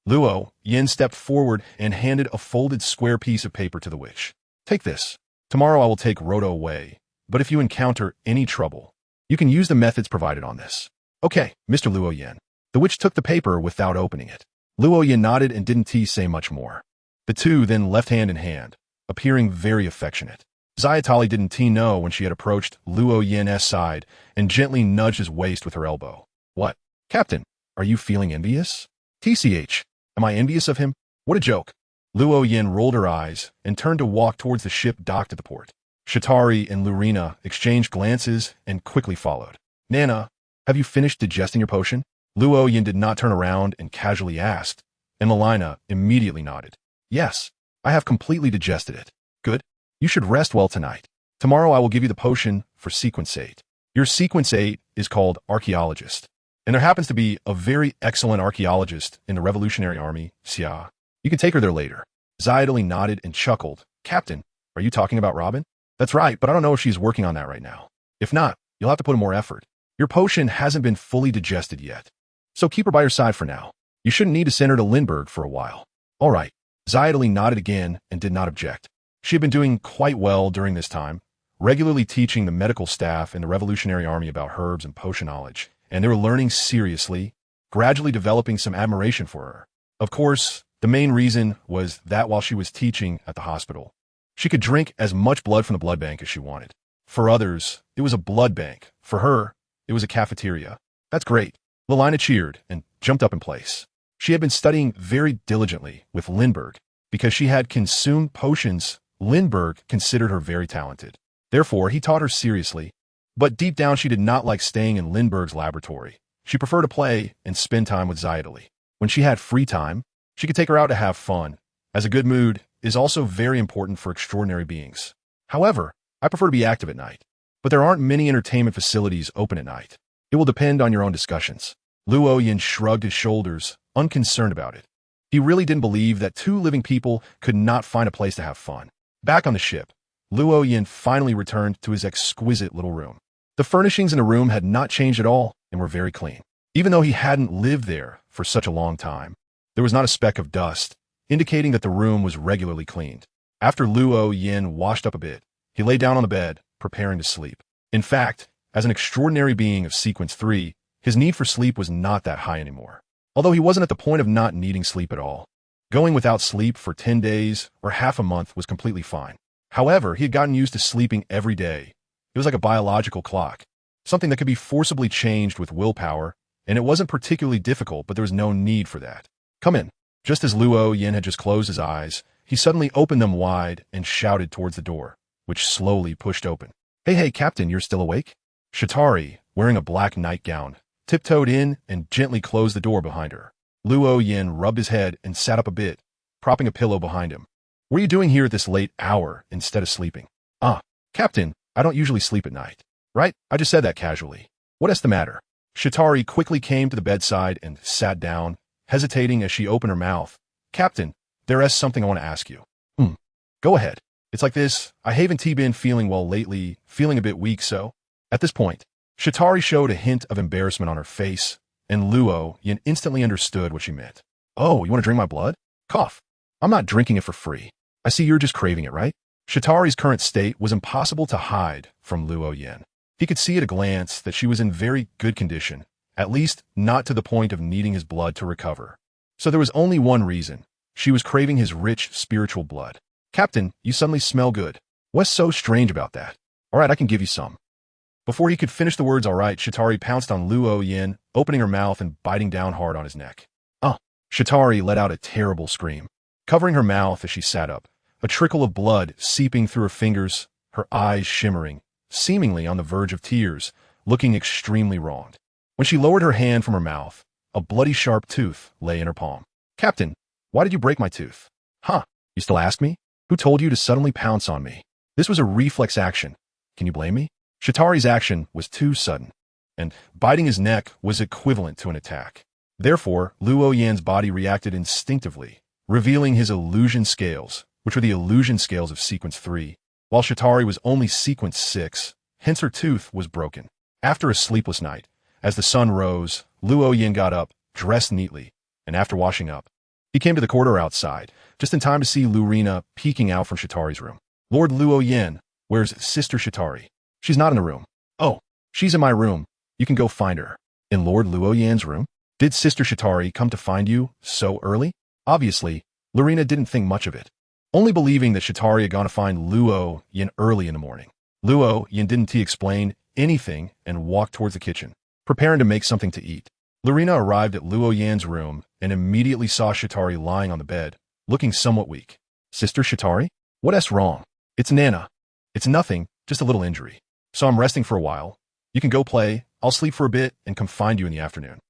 A: Luo Yin stepped forward and handed a folded square piece of paper to the witch. Take this. Tomorrow I will take Rhoda away, but if you encounter any trouble, you can use the methods provided on this. Okay, Mr. Luo Yin. The witch took the paper without opening it. Luo Yin nodded and didn't say much more. The two then left hand in hand, appearing very affectionate. Zayatali didn't know when she had approached Luo Yin's side and gently nudged his waist with her elbow. What? Captain, are you feeling envious? TCH, am I envious of him? What a joke. Luo Yin rolled her eyes and turned to walk towards the ship docked at the port. Shatari and Lurina exchanged glances and quickly followed. Nana, have you finished digesting your potion? Luo Yin did not turn around and casually asked, and Melina immediately nodded. Yes, I have completely digested it. Good. You should rest well tonight. Tomorrow I will give you the potion for Sequence 8. Your Sequence 8 is called Archaeologist, and there happens to be a very excellent archaeologist in the Revolutionary Army, Xia. You can take her there later. Zayatali nodded and chuckled. Captain, are you talking about Robin? That's right, but I don't know if she's working on that right now. If not, you'll have to put in more effort. Your potion hasn't been fully digested yet, so keep her by your side for now. You shouldn't need to send her to Lindbergh for a while. All right. Zayatali nodded again and did not object. She had been doing quite well during this time, regularly teaching the medical staff in the Revolutionary Army about herbs and potion knowledge, and they were learning seriously, gradually developing some admiration for her. Of course, the main reason was that while she was teaching at the hospital, she could drink as much blood from the blood bank as she wanted. For others, it was a blood bank. For her, it was a cafeteria. That's great. Lelina cheered and jumped up in place. She had been studying very diligently with Lindbergh because she had consumed potions. Lindbergh considered her very talented. Therefore, he taught her seriously. But deep down, she did not like staying in Lindbergh's laboratory. She preferred to play and spend time with Zayatali. When she had free time, she could take her out to have fun, as a good mood is also very important for extraordinary beings. However, I prefer to be active at night. But there aren't many entertainment facilities open at night. It will depend on your own discussions. Luo Yin shrugged his shoulders, unconcerned about it. He really didn't believe that two living people could not find a place to have fun. Back on the ship, Luo Yin finally returned to his exquisite little room. The furnishings in the room had not changed at all and were very clean. Even though he hadn't lived there for such a long time, there was not a speck of dust, indicating that the room was regularly cleaned. After Luo Yin washed up a bit, he lay down on the bed, preparing to sleep. In fact, as an extraordinary being of Sequence 3, his need for sleep was not that high anymore. Although he wasn't at the point of not needing sleep at all. Going without sleep for 10 days or half a month was completely fine. However, he had gotten used to sleeping every day. It was like a biological clock, something that could be forcibly changed with willpower, and it wasn't particularly difficult, but there was no need for that. Come in. Just as Luo Yin had just closed his eyes, he suddenly opened them wide and shouted towards the door, which slowly pushed open. Hey, Captain, you're still awake? Shatari, wearing a black nightgown, tiptoed in and gently closed the door behind her. Luo Yin rubbed his head and sat up a bit, propping a pillow behind him. What are you doing here at this late hour instead of sleeping? Captain, I don't usually sleep at night. Right? I just said that casually. What is the matter? Shatari quickly came to the bedside and sat down, hesitating as she opened her mouth. Captain, there is something I want to ask you. Go ahead. It's like this. I haven't been feeling well lately, feeling a bit weak, so. At this point, Shatari showed a hint of embarrassment on her face, and Luo Yin instantly understood what she meant. Oh, you want to drink my blood? Cough. I'm not drinking it for free. I see you're just craving it, right? Shatari's current state was impossible to hide from Luo Yin. He could see at a glance that she was in very good condition, At least, not to the point of needing his blood to recover. So there was only one reason. She was craving his rich, spiritual blood. Captain, you suddenly smell good. What's so strange about that? All right, I can give you some. Before he could finish the words all right, Shatari pounced on Luo Yin, opening her mouth and biting down hard on his neck. Shatari let out a terrible scream, covering her mouth as she sat up, a trickle of blood seeping through her fingers, her eyes shimmering, seemingly on the verge of tears, looking extremely wronged. When she lowered her hand from her mouth, a bloody sharp tooth lay in her palm. Captain, why did you break my tooth? Huh, you still ask me? Who told you to suddenly pounce on me? This was a reflex action. Can you blame me? Shatari's action was too sudden, and biting his neck was equivalent to an attack. Therefore, Luo Yan's body reacted instinctively, revealing his illusion scales, which were the illusion scales of sequence 3, while Shatari was only sequence 6, hence her tooth was broken. After a sleepless night, as the sun rose, Luo Yan got up, dressed neatly, and after washing up, he came to the corridor outside, just in time to see Lurina peeking out from Shatari's room. Lord Luo Yan, where's Sister Shatari? She's not in the room. Oh, she's in my room. You can go find her. In Lord Luo Yan's room? Did Sister Shatari come to find you so early? Obviously, Lurina didn't think much of it, only believing that Shatari had gone to find Luo Yan early in the morning. Luo Yan didn't explain anything and walked towards the kitchen, preparing to make something to eat. Lurina arrived at Luo Yan's room and immediately saw Shatari lying on the bed, looking somewhat weak. Sister Shatari? What's wrong? It's Nana. It's nothing, just a little injury. So I'm resting for a while. You can go play, I'll sleep for a bit and come find you in the afternoon.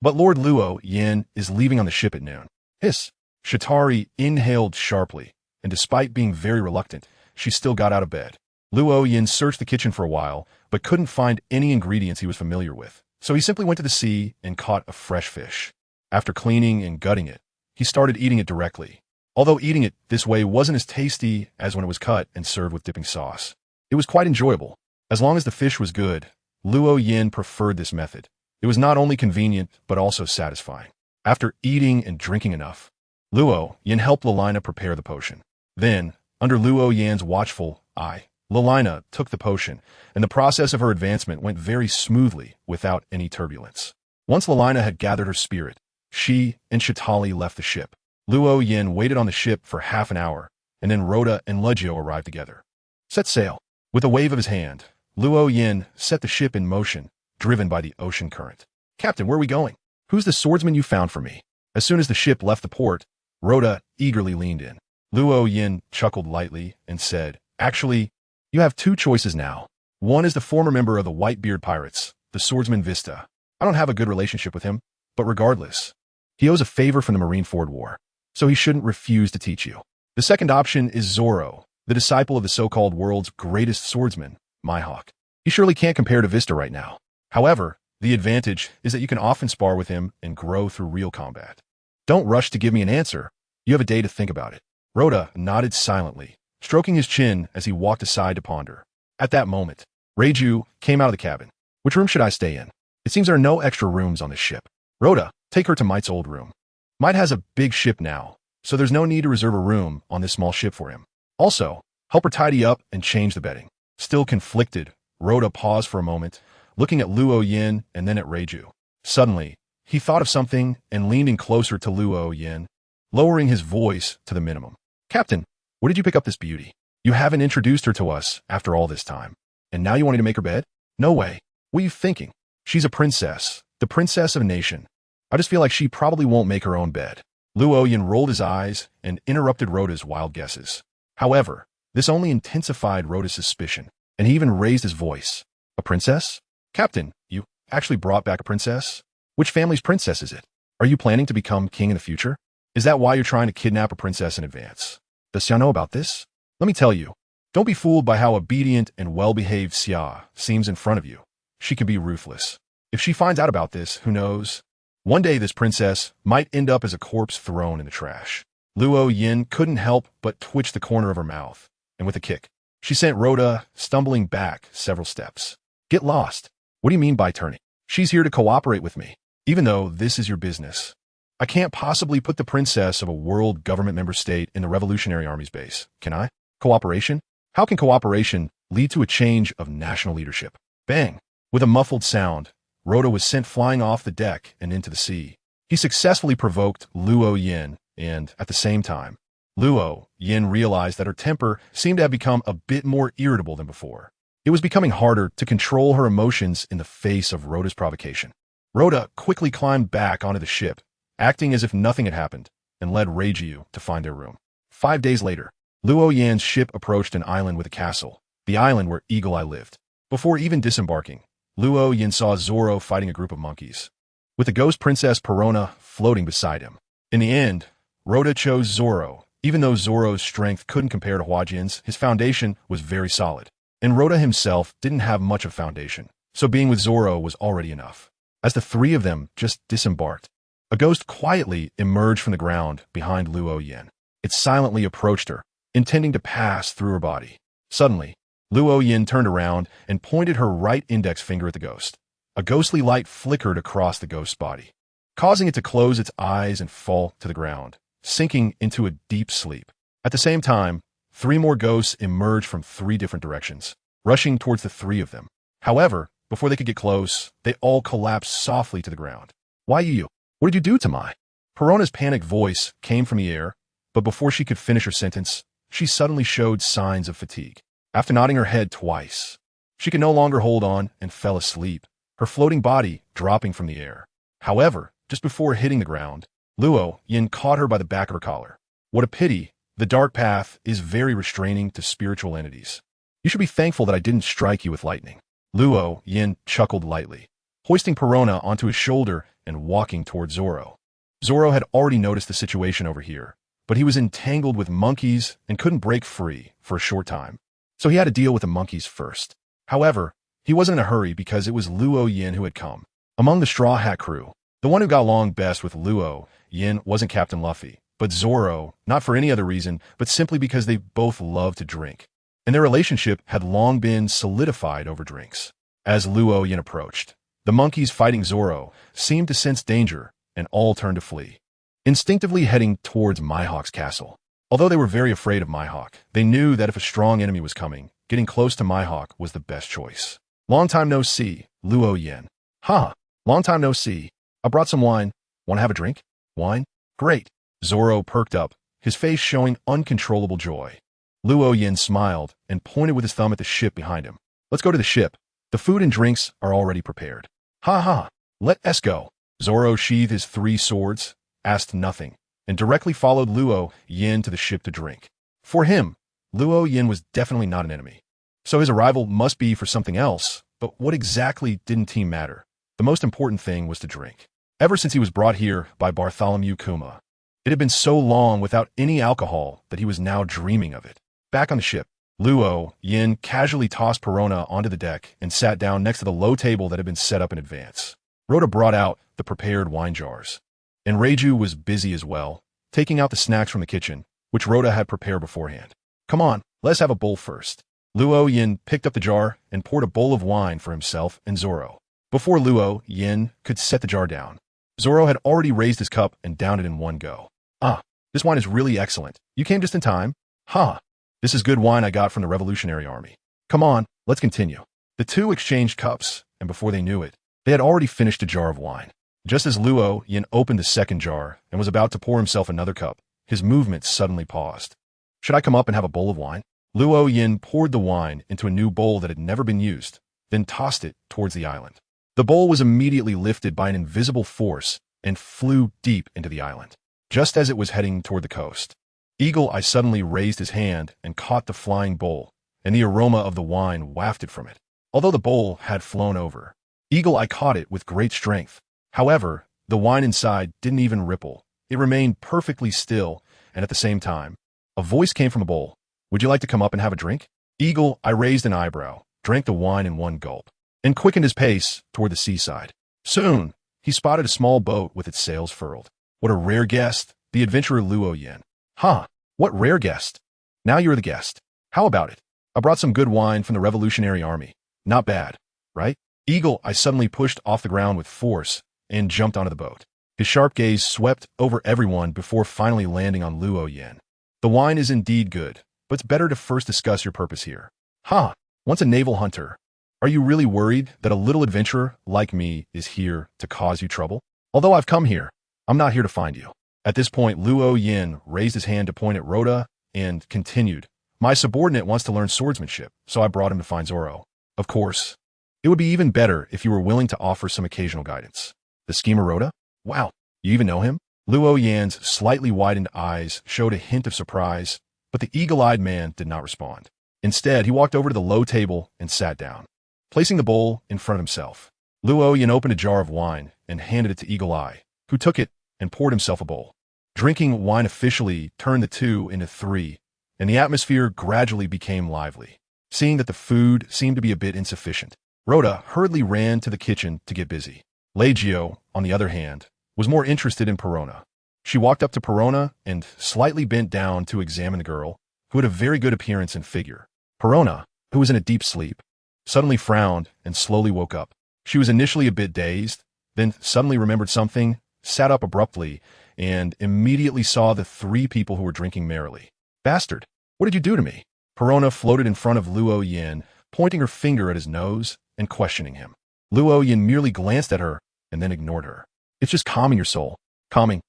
A: But Lord Luo Yan is leaving on the ship at noon. Hiss. Shatari inhaled sharply, and despite being very reluctant, she still got out of bed. Luo Yan searched the kitchen for a while, but couldn't find any ingredients he was familiar with, so he simply went to the sea and caught a fresh fish. After cleaning and gutting it, he started eating it directly. Although eating it this way wasn't as tasty as when it was cut and served with dipping sauce. It was quite enjoyable. As long as the fish was good, Luo Yan preferred this method. It was not only convenient, but also satisfying. After eating and drinking enough, Luo Yan helped Lalina prepare the potion. Then, under Luo Yan's watchful eye, Lalina took the potion, and the process of her advancement went very smoothly without any turbulence. Once Lalina had gathered her spirit, she and Shatali left the ship. Luo Yan waited on the ship for half an hour, and then Rhoda and Leggio arrived together. Set sail. With a wave of his hand, Luo Yan set the ship in motion, driven by the ocean current. Captain, where are we going? Who's the swordsman you found for me? As soon as the ship left the port, Rhoda eagerly leaned in. Luo Yan chuckled lightly and said, Actually, you have two choices now. One is the former member of the Whitebeard Pirates, the swordsman Vista. I don't have a good relationship with him, but regardless, he owes a favor from the Marineford War, so he shouldn't refuse to teach you. The second option is Zoro, the disciple of the so-called world's greatest swordsman, Mihawk. He surely can't compare to Vista right now. However, the advantage is that you can often spar with him and grow through real combat. Don't rush to give me an answer. You have a day to think about it. Rhoda nodded silently, stroking his chin as he walked aside to ponder. At that moment, Reiju came out of the cabin. Which room should I stay in? It seems there are no extra rooms on this ship. Rhoda, take her to Mite's old room. Mite has a big ship now, so there's no need to reserve a room on this small ship for him. Also, help her tidy up and change the bedding. Still conflicted, Rhoda paused for a moment, looking at Luo Yan and then at Reiju. Suddenly, he thought of something and leaned in closer to Luo Yan, lowering his voice to the minimum. Captain, where did you pick up this beauty? You haven't introduced her to us after all this time. And now you want me to make her bed? No way. What are you thinking? She's a princess, the princess of a nation. I just feel like she probably won't make her own bed. Luo Yan rolled his eyes and interrupted Rhoda's wild guesses. However, this only intensified Rhoda's suspicion, and he even raised his voice. A princess? Captain, you actually brought back a princess? Which family's princess is it? Are you planning to become king in the future? Is that why you're trying to kidnap a princess in advance? Does Xia know about this? Let me tell you, don't be fooled by how obedient and well-behaved Xia seems in front of you. She can be ruthless. If she finds out about this, who knows? One day this princess might end up as a corpse thrown in the trash. Luo Yan couldn't help but twitch the corner of her mouth, and with a kick, she sent Rhoda stumbling back several steps. Get lost. What do you mean by turning? She's here to cooperate with me, even though this is your business. I can't possibly put the princess of a world government member state in the Revolutionary Army's base, can I? Cooperation? How can cooperation lead to a change of national leadership? Bang! With a muffled sound, Rhoda was sent flying off the deck and into the sea. He successfully provoked Luo Yin, and, at the same time, Luo Yin realized that her temper seemed to have become a bit more irritable than before. It was becoming harder to control her emotions in the face of Rhoda's provocation. Rhoda quickly climbed back onto the ship, acting as if nothing had happened, and led Reiju to find their room. 5 days later, Luo Yan's ship approached an island with a castle, the island where Eagle Eye lived. Before even disembarking, Luo Yan saw Zoro fighting a group of monkeys, with the ghost princess Perona floating beside him. In the end, Rhoda chose Zoro. Even though Zoro's strength couldn't compare to Huajin's, his foundation was very solid. And Rhoda himself didn't have much of foundation, so being with Zoro was already enough. As the three of them just disembarked, a ghost quietly emerged from the ground behind Luo Yan. It silently approached her, intending to pass through her body. Suddenly, Luo Yan turned around and pointed her right index finger at the ghost. A ghostly light flickered across the ghost's body, causing it to close its eyes and fall to the ground, sinking into a deep sleep. At the same time, 3 more ghosts emerged from 3 different directions, rushing towards the 3 of them. However, before they could get close, they all collapsed softly to the ground. "Why you? What did you do to my?" Perona's panicked voice came from the air, but before she could finish her sentence, she suddenly showed signs of fatigue. After nodding her head twice, she could no longer hold on and fell asleep, her floating body dropping from the air. However, just before hitting the ground, Luo Yin caught her by the back of her collar. "What a pity. The dark path is very restraining to spiritual entities. You should be thankful that I didn't strike you with lightning." Luo Yin chuckled lightly, hoisting Perona onto his shoulder and walking toward Zoro. Zoro had already noticed the situation over here, but he was entangled with monkeys and couldn't break free for a short time, so he had to deal with the monkeys first. However, he wasn't in a hurry because it was Luo Yin who had come. Among the Straw Hat crew, the one who got along best with Luo Yin wasn't Captain Luffy, but Zoro, not for any other reason, but simply because they both loved to drink, and their relationship had long been solidified over drinks. As Luo Yin approached, the monkeys fighting Zoro seemed to sense danger and all turned to flee, instinctively heading towards Mihawk's castle. Although they were very afraid of Mihawk, they knew that if a strong enemy was coming, getting close to Mihawk was the best choice. "Long time no see, Luo Yin." "Ha! Long time no see. I brought some wine. Want to have a drink?" "Wine? Great." Zoro perked up, his face showing uncontrollable joy. Luo Yin smiled and pointed with his thumb at the ship behind him. "Let's go to the ship. The food and drinks are already prepared." "Ha ha! Let us go." Zoro sheathed his 3 swords, asked nothing, and directly followed Luo Yin to the ship to drink. For him, Luo Yin was definitely not an enemy, so his arrival must be for something else, but what exactly didn't matter. The most important thing was to drink. Ever since he was brought here by Bartholomew Kuma, it had been so long without any alcohol that he was now dreaming of it. Back on the ship, Luo Yin casually tossed Perona onto the deck and sat down next to the low table that had been set up in advance. Rhoda brought out the prepared wine jars, and Reiju was busy as well, taking out the snacks from the kitchen, which Rhoda had prepared beforehand. "Come on, let's have a bowl first." Luo Yin picked up the jar and poured a bowl of wine for himself and Zoro. Before Luo Yin could set the jar down, Zoro had already raised his cup and downed it in one go. "Ah, this wine is really excellent. You came just in time." "Ha! This is good wine I got from the Revolutionary Army. Come on, let's continue." The two exchanged cups, and before they knew it, they had already finished a jar of wine. Just as Luo Yin opened the second jar and was about to pour himself another cup, his movements suddenly paused. "Should I come up and have a bowl of wine?" Luo Yin poured the wine into a new bowl that had never been used, then tossed it towards the island. The bowl was immediately lifted by an invisible force and flew deep into the island. Just as it was heading toward the coast, Eagle Eye suddenly raised his hand and caught the flying bowl, and the aroma of the wine wafted from it. Although the bowl had flown over, Eagle Eye caught it with great strength. However, the wine inside didn't even ripple. It remained perfectly still, and at the same time, a voice came from the bowl. "Would you like to come up and have a drink?" Eagle Eye raised an eyebrow, drank the wine in one gulp, and quickened his pace toward the seaside. Soon, he spotted a small boat with its sails furled. What a rare guest, the adventurer Luo Yin. "Huh, what rare guest? Now you're the guest. How about it? I brought some good wine from the Revolutionary Army. Not bad, right?" Eagle Eye suddenly pushed off the ground with force and jumped onto the boat. His sharp gaze swept over everyone before finally landing on Luo Yin. "The wine is indeed good, but it's better to first discuss your purpose here." "Huh, once a naval hunter, Are you really worried that a little adventurer like me is here to cause you trouble? Although I've come here, I'm not here to find you." At this point, Luo Yin raised his hand to point at Rhoda and continued, "My subordinate wants to learn swordsmanship, so I brought him to find Zoro. Of course, it would be even better if you were willing to offer some occasional guidance." "The schemer Rhoda? Wow, you even know him?" Luo Yan's slightly widened eyes showed a hint of surprise, but the eagle-eyed man did not respond. Instead, he walked over to the low table and sat down, placing the bowl in front of himself. Luo Yan opened a jar of wine and handed it to Eagle Eye, who took it and poured himself a bowl. Drinking wine officially turned the two into three, and the atmosphere gradually became lively. Seeing that the food seemed to be a bit insufficient, Rhoda hurriedly ran to the kitchen to get busy. Leggio, on the other hand, was more interested in Perona. She walked up to Perona and slightly bent down to examine the girl, who had a very good appearance and figure. Perona, who was in a deep sleep, suddenly frowned and slowly woke up. She was initially a bit dazed, then suddenly remembered something, sat up abruptly, and immediately saw the three people who were drinking merrily. "Bastard, what did you do to me?" Perona floated in front of Luo Yin, pointing her finger at his nose and questioning him. Luo Yin merely glanced at her and then ignored her. "It's just calming your soul." "Calming?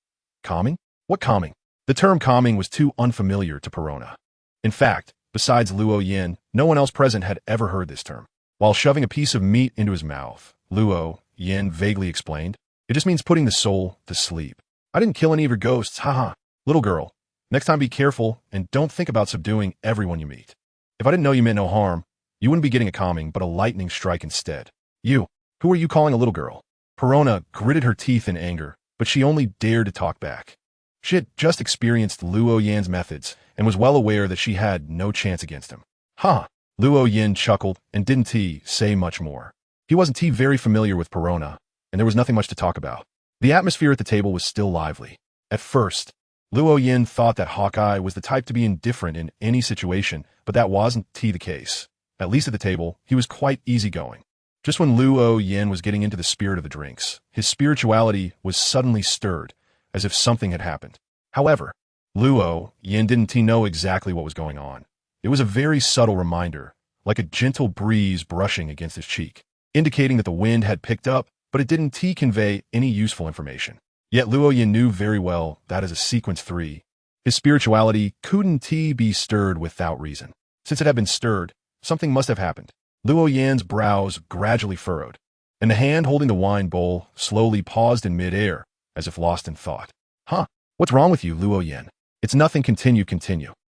A: Calming? What calming?" The term calming was too unfamiliar to Perona. In fact, besides Luo Yin, no one else present had ever heard this term. While shoving a piece of meat into his mouth, Luo Yin vaguely explained, "It just means putting the soul to sleep. I didn't kill any of your ghosts, haha. Little girl, next time be careful and don't think about subduing everyone you meet. If I didn't know you meant no harm, you wouldn't be getting a calming but a lightning strike instead. You, who are you calling a little girl?" Perona gritted her teeth in anger, but she only dared to talk back. She had just experienced Luo Yan's methods and was well aware that she had no chance against him. "Huh." Luo Yin chuckled and didn't say much more. He wasn't very familiar with Perona, and there was nothing much to talk about. The atmosphere at the table was still lively. At first, Luo Yin thought that Hawkeye was the type to be indifferent in any situation, but that wasn't the case. At least at the table, he was quite easygoing. Just when Luo Yin was getting into the spirit of the drinks, his spirituality was suddenly stirred, as if something had happened. However, Luo Yin didn't know exactly what was going on. It was a very subtle reminder, like a gentle breeze brushing against his cheek, indicating that the wind had picked up, but it didn't convey any useful information. Yet Luo Yin knew very well that as a sequence 3, his spirituality couldn't be stirred without reason. Since it had been stirred, something must have happened. Luo Yan's brows gradually furrowed, and the hand holding the wine bowl slowly paused in midair, as if lost in thought. "Huh? What's wrong with you, Luo Yin?" "It's nothing, continue.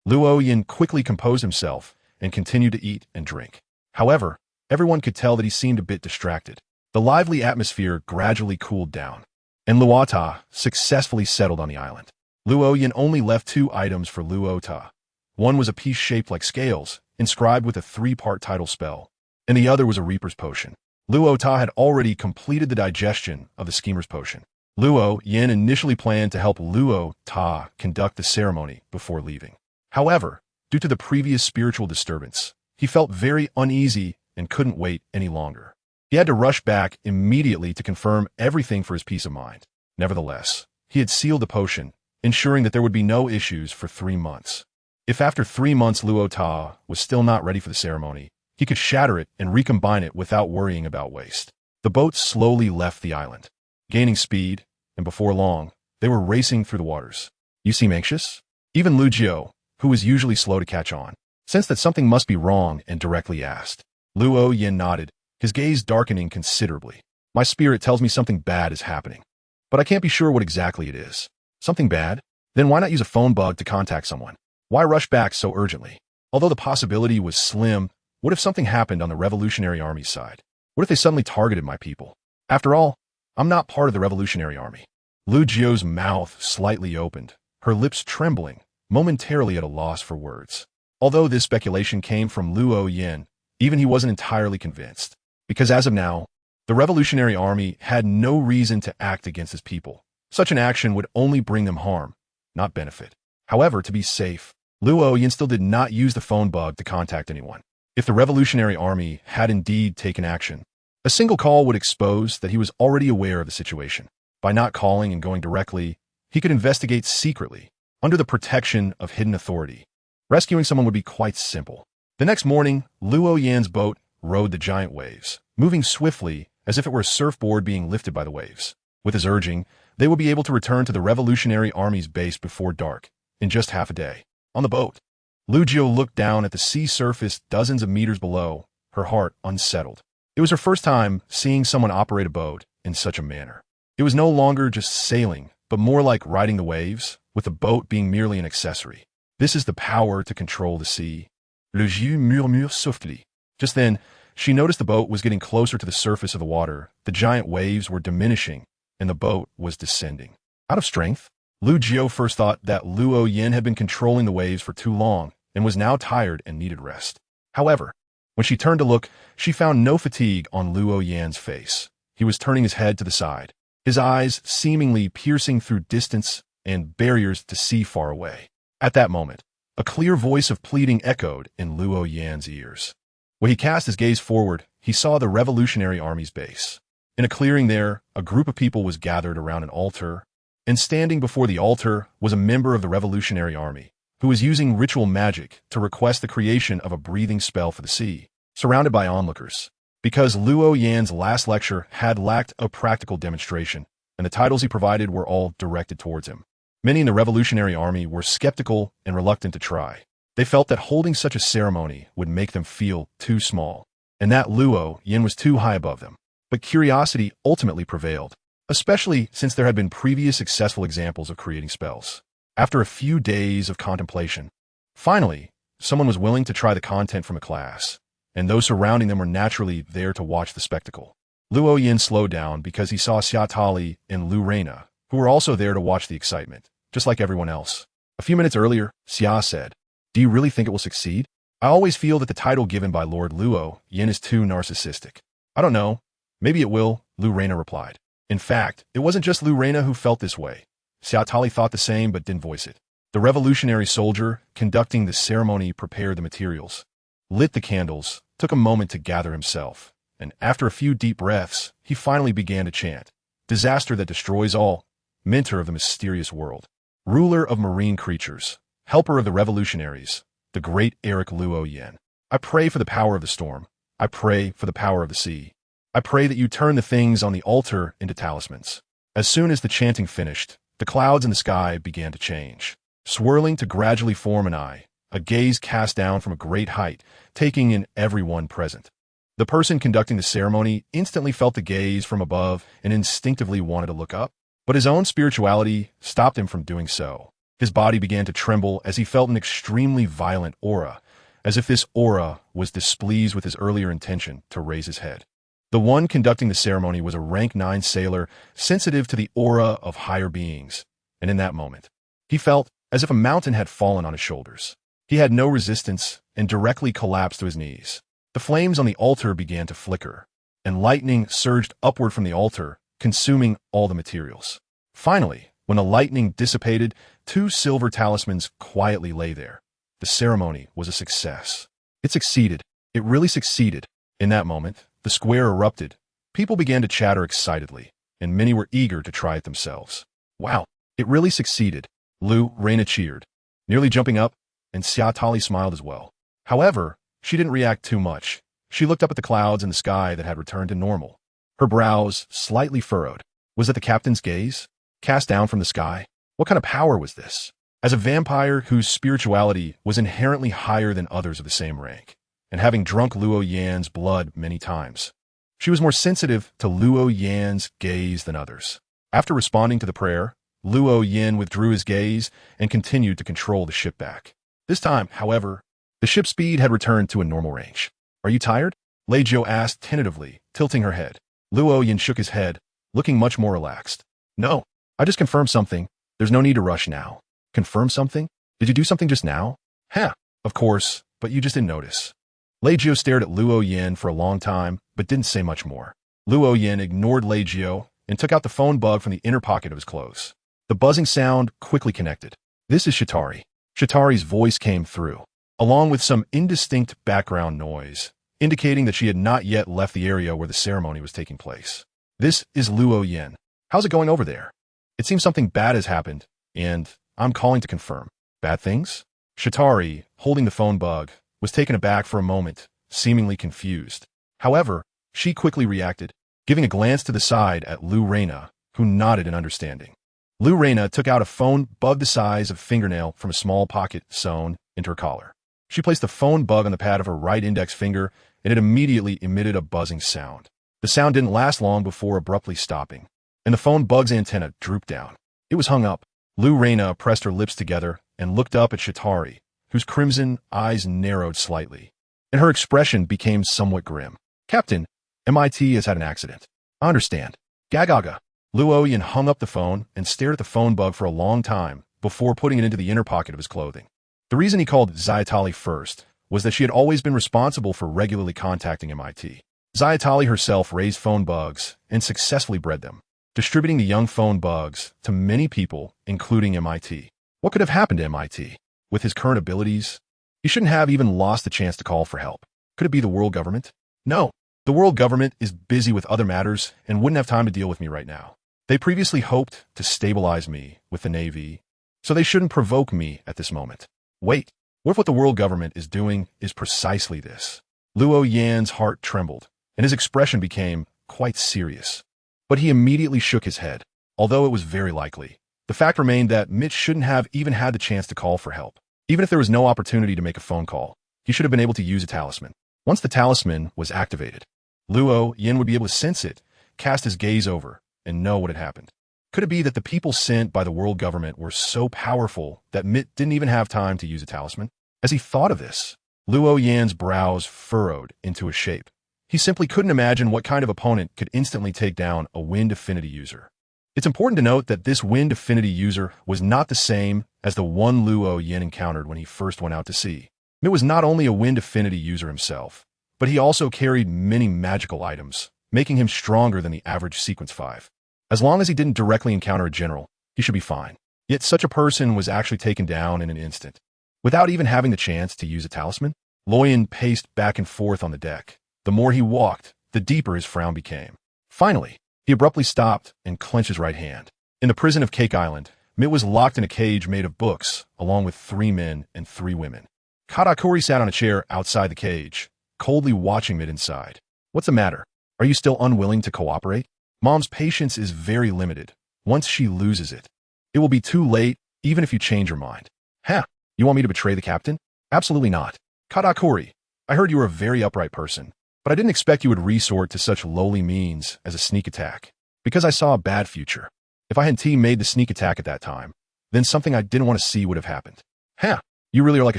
A: Luo Yin quickly composed himself and continued to eat and drink. However, everyone could tell that he seemed a bit distracted. The lively atmosphere gradually cooled down, and Luota successfully settled on the island. Luo Yin only left 2 items for Luota. One was a piece shaped like scales, inscribed with a 3-part title spell, and the other was a Reaper's Potion. Luota had already completed the digestion of the Schemer's Potion. Luo Yin initially planned to help Luota conduct the ceremony before leaving. However, due to the previous spiritual disturbance, he felt very uneasy and couldn't wait any longer. He had to rush back immediately to confirm everything for his peace of mind. Nevertheless, he had sealed the potion, ensuring that there would be no issues for 3 months. If after 3 months Luota was still not ready for the ceremony, he could shatter it and recombine it without worrying about waste. The boat slowly left the island, gaining speed, and before long, they were racing through the waters. "You seem anxious?" Even Lugio, who was usually slow to catch on, sensed that something must be wrong and directly asked. Luo Yin nodded, his gaze darkening considerably. "My spirit tells me something bad is happening, but I can't be sure what exactly it is." "Something bad? Then why not use a phone bug to contact someone? Why rush back so urgently?" Although the possibility was slim, what if something happened on the Revolutionary Army's side? What if they suddenly targeted my people? After all, I'm not part of the Revolutionary Army. Lugio's mouth slightly opened, her lips trembling, momentarily at a loss for words. Although this speculation came from Luo Yin, even he wasn't entirely convinced, because as of now, the Revolutionary Army had no reason to act against his people. Such an action would only bring them harm, not benefit. However, to be safe, Luo Yin still did not use the phone bug to contact anyone. If the Revolutionary Army had indeed taken action, a single call would expose that he was already aware of the situation. By not calling and going directly, he could investigate secretly, under the protection of hidden authority. Rescuing someone would be quite simple. The next morning, Luo Yan's boat rode the giant waves, moving swiftly as if it were a surfboard being lifted by the waves. With his urging, they would be able to return to the Revolutionary Army's base before dark, in just half a day. On the boat, Lu Jiu looked down at the sea surface dozens of meters below, her heart unsettled. It was her first time seeing someone operate a boat in such a manner. It was no longer just sailing, but more like riding the waves, with the boat being merely an accessory. This is the power to control the sea. Le Jiu murmure softly. Just then, she noticed the boat was getting closer to the surface of the water, the giant waves were diminishing, and the boat was descending. Out of strength, Lu Jiu first thought that Luo Yin had been controlling the waves for too long and was now tired and needed rest. However, when she turned to look, she found no fatigue on Luo Yan's face. He was turning his head to the side, his eyes seemingly piercing through distance and barriers to see far away. At that moment, a clear voice of pleading echoed in Luo Yan's ears. When he cast his gaze forward, he saw the Revolutionary Army's base. In a clearing there, a group of people was gathered around an altar, and standing before the altar was a member of the Revolutionary Army, who was using ritual magic to request the creation of a breathing spell for the sea, surrounded by onlookers. Because Luo Yan's last lecture had lacked a practical demonstration, and the titles he provided were all directed towards him, many in the Revolutionary Army were skeptical and reluctant to try. They felt that holding such a ceremony would make them feel too small, and that Luo Yan was too high above them. But curiosity ultimately prevailed, especially since there had been previous successful examples of creating spells. After a few days of contemplation, finally, someone was willing to try the content from a class, and those surrounding them were naturally there to watch the spectacle. Luo Yin slowed down because he saw Xia Tali and Lu Reina, who were also there to watch the excitement, just like everyone else. A few minutes earlier, Xia said, "Do you really think it will succeed? I always feel that the title given by Lord Luo Yin is too narcissistic." "I don't know. Maybe it will," Lu Reina replied. In fact, it wasn't just Lu Reina who felt this way. Xia Tali thought the same but didn't voice it. The revolutionary soldier conducting the ceremony prepared the materials, lit the candles, took a moment to gather himself, and after a few deep breaths, he finally began to chant, "Disaster that destroys all, mentor of the mysterious world, ruler of marine creatures, helper of the revolutionaries, the great Eric Luo Yin. I pray for the power of the storm. I pray for the power of the sea. I pray that you turn the things on the altar into talismans." As soon as the chanting finished, the clouds in the sky began to change, swirling to gradually form an eye, a gaze cast down from a great height, taking in everyone present. The person conducting the ceremony instantly felt the gaze from above and instinctively wanted to look up, but his own spirituality stopped him from doing so. His body began to tremble as he felt an extremely violent aura, as if this aura was displeased with his earlier intention to raise his head. The one conducting the ceremony was a rank 9 sailor, sensitive to the aura of higher beings, and in that moment, he felt as if a mountain had fallen on his shoulders. He had no resistance and directly collapsed to his knees. The flames on the altar began to flicker, and lightning surged upward from the altar, consuming all the materials. Finally, when the lightning dissipated, 2 silver talismans quietly lay there. The ceremony was a success. It succeeded. It really succeeded. In that moment, the square erupted. People began to chatter excitedly, and many were eager to try it themselves. "Wow, it really succeeded." Lu Reina cheered, nearly jumping up, and Xia Tali smiled as well. However, she didn't react too much. She looked up at the clouds in the sky that had returned to normal, her brows slightly furrowed. Was it the captain's gaze, cast down from the sky? What kind of power was this? As a vampire whose spirituality was inherently higher than others of the same rank, and having drunk Luo Yan's blood many times, she was more sensitive to Luo Yan's gaze than others. After responding to the prayer, Luo Yan withdrew his gaze and continued to control the ship back. This time, however, the ship's speed had returned to a normal range. "Are you tired?" Lei Jiu asked tentatively, tilting her head. Luo Yan shook his head, looking much more relaxed. "No, I just confirmed something. There's no need to rush now." "Confirm something? Did you do something just now?" "Huh, of course, but you just didn't notice." Lei Jiu stared at Luo Yan for a long time, but didn't say much more. Luo Yan ignored Lei Jiu and took out the phone bug from the inner pocket of his clothes. The buzzing sound quickly connected. "This is Shatari." Shatari's voice came through, along with some indistinct background noise, indicating that she had not yet left the area where the ceremony was taking place. "This is Luo Yan. How's it going over there? It seems something bad has happened, and I'm calling to confirm." "Bad things?" Shatari, holding the phone bug, was taken aback for a moment, seemingly confused. However, she quickly reacted, giving a glance to the side at Lu Reina, who nodded in understanding. Lu Reina took out a phone bug the size of a fingernail from a small pocket sewn into her collar. She placed the phone bug on the pad of her right index finger, and it immediately emitted a buzzing sound. The sound didn't last long before abruptly stopping, and the phone bug's antenna drooped down. It was hung up. Lu Reina pressed her lips together and looked up at Shatari, whose crimson eyes narrowed slightly, and her expression became somewhat grim. "Captain, MIT has had an accident." "I understand." "Gagaga." Luoyin hung up the phone and stared at the phone bug for a long time before putting it into the inner pocket of his clothing. The reason he called Zayatali first was that she had always been responsible for regularly contacting MIT. Zayatali herself raised phone bugs and successfully bred them, distributing the young phone bugs to many people, including MIT. What could have happened to MIT? With his current abilities, he shouldn't have even lost the chance to call for help. Could it be the world government? No. The world government is busy with other matters and wouldn't have time to deal with me right now. They previously hoped to stabilize me with the Navy, so they shouldn't provoke me at this moment. Wait, what if what the world government is doing is precisely this? Luo Yan's heart trembled, and his expression became quite serious. But he immediately shook his head. Although it was very likely, the fact remained that Mitch shouldn't have even had the chance to call for help. Even if there was no opportunity to make a phone call, he should have been able to use a talisman. Once the talisman was activated, Luo Yan would be able to sense it, cast his gaze over, and know what had happened. Could it be that the people sent by the world government were so powerful that Mitt didn't even have time to use a talisman? As he thought of this, Luo Yan's brows furrowed into a shape. He simply couldn't imagine what kind of opponent could instantly take down a wind affinity user. It's important to note that this wind affinity user was not the same as the one Luo Yan encountered when he first went out to sea. Mitt was not only a wind affinity user himself, but he also carried many magical items, making him stronger than the average Sequence 5. As long as he didn't directly encounter a general, he should be fine. Yet such a person was actually taken down in an instant. Without even having the chance to use a talisman, Luoyin paced back and forth on the deck. The more he walked, the deeper his frown became. Finally, he abruptly stopped and clenched his right hand. In the prison of Cake Island, Mitt was locked in a cage made of books, along with 3 men and 3 women. Katakuri sat on a chair outside the cage, coldly watching Mitt inside. "What's the matter? Are you still unwilling to cooperate?" Mom's patience is very limited. Once she loses it, it will be too late, even if you change your mind. "Huh? You want me to betray the captain?" "Absolutely not. Katakuri, I heard you were a very upright person, but I didn't expect you would resort to such lowly means as a sneak attack, because I saw a bad future. If I hadn't made the sneak attack at that time, then something I didn't want to see would have happened." "Huh? You really are like a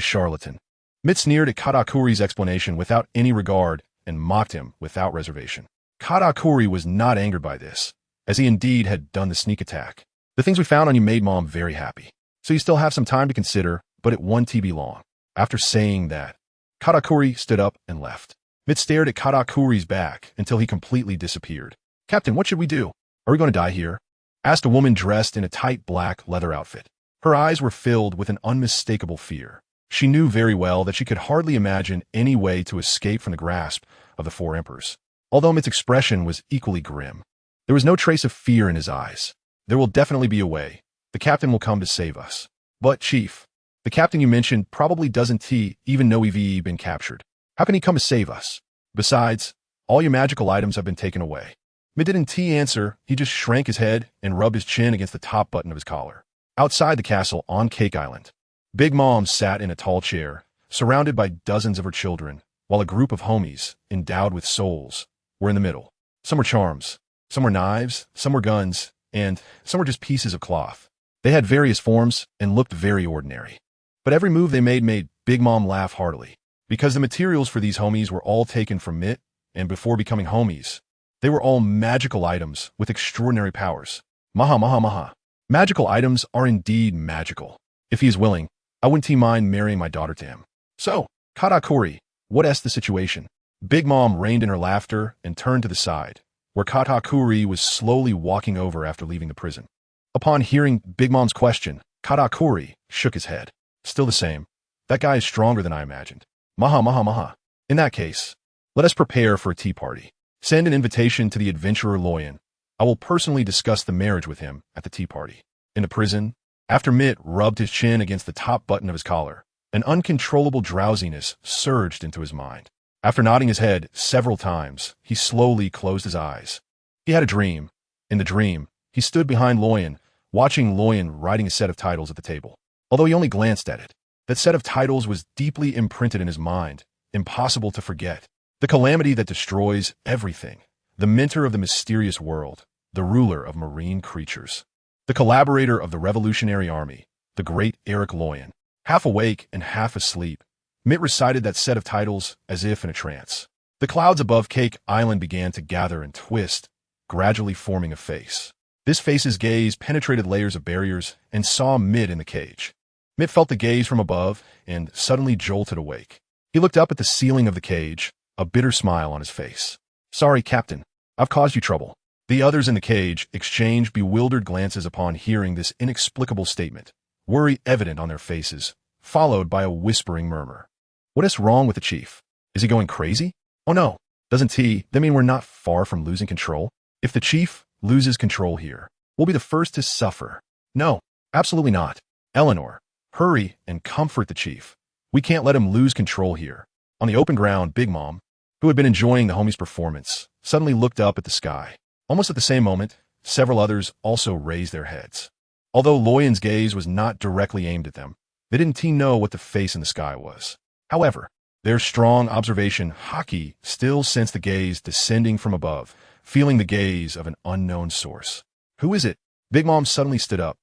A: charlatan." Mitt sneered at Katakuri's explanation without any regard and mocked him without reservation. Katakuri was not angered by this, as he indeed had done the sneak attack. "The things we found on you made Mom very happy, so you still have some time to consider, but it won't be long." After saying that, Katakuri stood up and left. Mitt stared at Katakuri's back until he completely disappeared. "Captain, what should we do? Are we going to die here?" asked a woman dressed in a tight black leather outfit. Her eyes were filled with an unmistakable fear. She knew very well that she could hardly imagine any way to escape from the grasp of the 4 emperors. Although Mitt's expression was equally grim, there was no trace of fear in his eyes. "There will definitely be a way. The captain will come to save us." "But, Chief, the captain you mentioned probably doesn't even know we've been captured. How can he come to save us? Besides, all your magical items have been taken away." Mitt didn't answer, he just shrank his head and rubbed his chin against the top button of his collar. Outside the castle on Cake Island, Big Mom sat in a tall chair, surrounded by dozens of her children, while a group of homies, endowed with souls, were in the middle. Some were charms, some were knives, some were guns, and some were just pieces of cloth. They had various forms and looked very ordinary. But every move they made Big Mom laugh heartily, because the materials for these homies were all taken from Mitt, and before becoming homies, they were all magical items with extraordinary powers. Maha maha maha. Magical items are indeed magical. If he is willing, I wouldn't mind marrying my daughter to him. So, Katakuri, what's the situation? Big Mom reined in her laughter and turned to the side, where Katakuri was slowly walking over after leaving the prison. Upon hearing Big Mom's question, Katakuri shook his head. "Still the same. That guy is stronger than I imagined." "Maha maha maha. In that case, let us prepare for a tea party. Send an invitation to the adventurer Loyan. I will personally discuss the marriage with him at the tea party." In the prison, after Mitt rubbed his chin against the top button of his collar, an uncontrollable drowsiness surged into his mind. After nodding his head several times, he slowly closed his eyes. He had a dream. In the dream, he stood behind Loyan, watching Loyan writing a set of titles at the table. Although he only glanced at it, that set of titles was deeply imprinted in his mind, impossible to forget. The calamity that destroys everything, the mentor of the mysterious world, the ruler of marine creatures, the collaborator of the Revolutionary Army, the great Eric Loyan. Half awake and half asleep, Mitt recited that set of titles as if in a trance. The clouds above Cake Island began to gather and twist, gradually forming a face. This face's gaze penetrated layers of barriers and saw Mitt in the cage. Mitt felt the gaze from above and suddenly jolted awake. He looked up at the ceiling of the cage, a bitter smile on his face. "Sorry, Captain. I've caused you trouble." The others in the cage exchanged bewildered glances upon hearing this inexplicable statement, worry evident on their faces, followed by a whispering murmur. "What is wrong with the chief? Is he going crazy? Oh no, doesn't that mean we're not far from losing control? If the chief loses control here, we'll be the first to suffer." "No, absolutely not. Eleanor, hurry and comfort the chief. We can't let him lose control here." On the open ground, Big Mom, who had been enjoying the homie's performance, suddenly looked up at the sky. Almost at the same moment, several others also raised their heads. Although Loyan's gaze was not directly aimed at them, they didn't know what the face in the sky was. However, their strong observation Haki still sensed the gaze descending from above, feeling the gaze of an unknown source. "Who is it?" Big Mom suddenly stood up,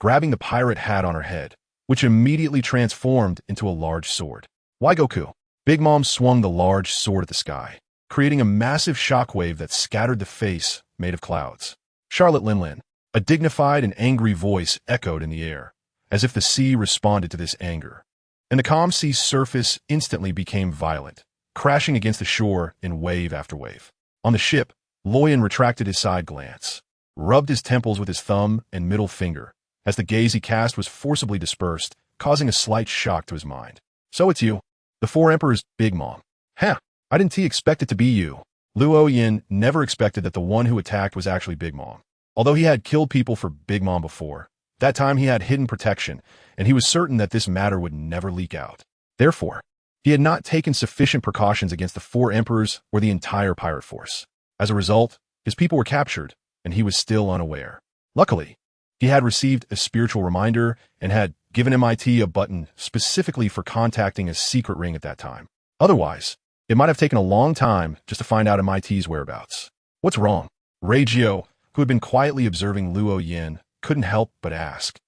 A: grabbing the pirate hat on her head, which immediately transformed into a large sword. "Why Goku?" Big Mom swung the large sword at the sky, creating a massive shockwave that scattered the face made of clouds. "Charlotte Linlin." A dignified and angry voice echoed in the air, as if the sea responded to this anger. And the calm sea's surface instantly became violent, crashing against the shore in wave after wave. On the ship, Loyan retracted his side glance, rubbed his temples with his thumb and middle finger, as the gaze he cast was forcibly dispersed, causing a slight shock to his mind. "So it's you. The Four Emperors, Big Mom. Huh, I didn't expect it to be you." Luo Yin never expected that the one who attacked was actually Big Mom. Although he had killed people for Big Mom before, that time he had hidden protection, and he was certain that this matter would never leak out. Therefore, he had not taken sufficient precautions against the Four Emperors or the entire pirate force. As a result, his people were captured, and he was still unaware. Luckily, he had received a spiritual reminder and had given MIT a button specifically for contacting a secret ring at that time. Otherwise, it might have taken a long time just to find out MIT's whereabouts. "What's wrong?" Reigio, who had been quietly observing Luo Yin, couldn't help but ask.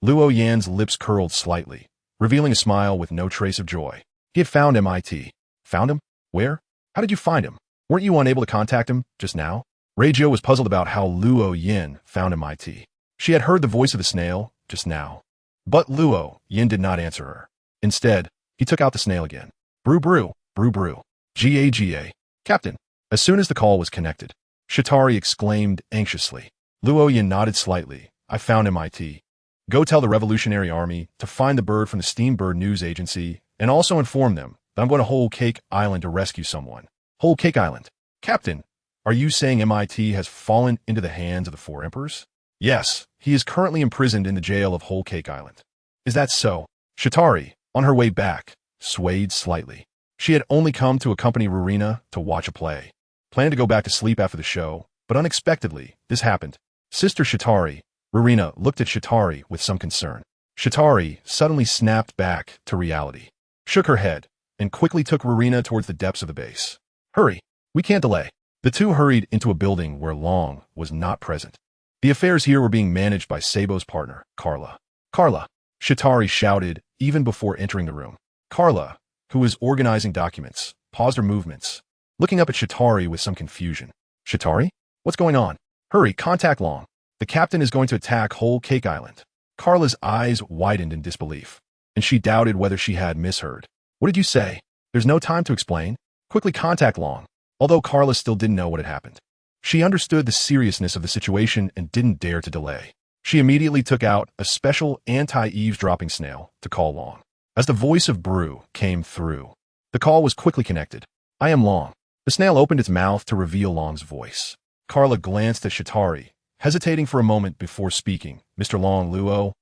A: Luo Yan's lips curled slightly, revealing a smile with no trace of joy. He had found MIT. "Found him? Where? How did you find him? Weren't you unable to contact him just now?" Reigio was puzzled about how Luo Yin found MIT. She had heard the voice of the snail just now. But Luo Yin did not answer her. Instead, he took out the snail again. "Brew brew, brew brew. Ga. Captain." As soon as the call was connected, Shatari exclaimed anxiously. Luo Yin nodded slightly. "I found MIT. Go tell the Revolutionary Army to find the bird from the Steambird News Agency and also inform them that I'm going to Whole Cake Island to rescue someone." "Whole Cake Island? Captain, are you saying MIT has fallen into the hands of the Four Emperors?" "Yes, he is currently imprisoned in the jail of Whole Cake Island." "Is that so?" Shatari, on her way back, swayed slightly. She had only come to accompany Rurina to watch a play. Planned to go back to sleep after the show, but unexpectedly, this happened. Sister Shatari, Rurina looked at Shatari with some concern. Shatari suddenly snapped back to reality, shook her head, and quickly took Rurina towards the depths of the base. "Hurry, we can't delay." The two hurried into a building where Long was not present. The affairs here were being managed by Sabo's partner, Carla. "Carla," Shatari shouted even before entering the room. Carla, who was organizing documents, paused her movements, looking up at Shatari with some confusion. "Shatari? What's going on? Hurry, contact Long. The captain is going to attack Whole Cake Island." Carla's eyes widened in disbelief, and she doubted whether she had misheard. "What did you say?" "There's no time to explain. Quickly contact Long." Although Carla still didn't know what had happened, she understood the seriousness of the situation and didn't dare to delay. She immediately took out a special anti-eavesdropping snail to call Long. As the voice of Brew came through, the call was quickly connected. "I am Long." The snail opened its mouth to reveal Long's voice. Carla glanced at Shatari, hesitating for a moment before speaking. "Mr. Long, Luo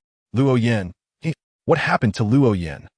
A: Yin. What happened to Luo Yin?"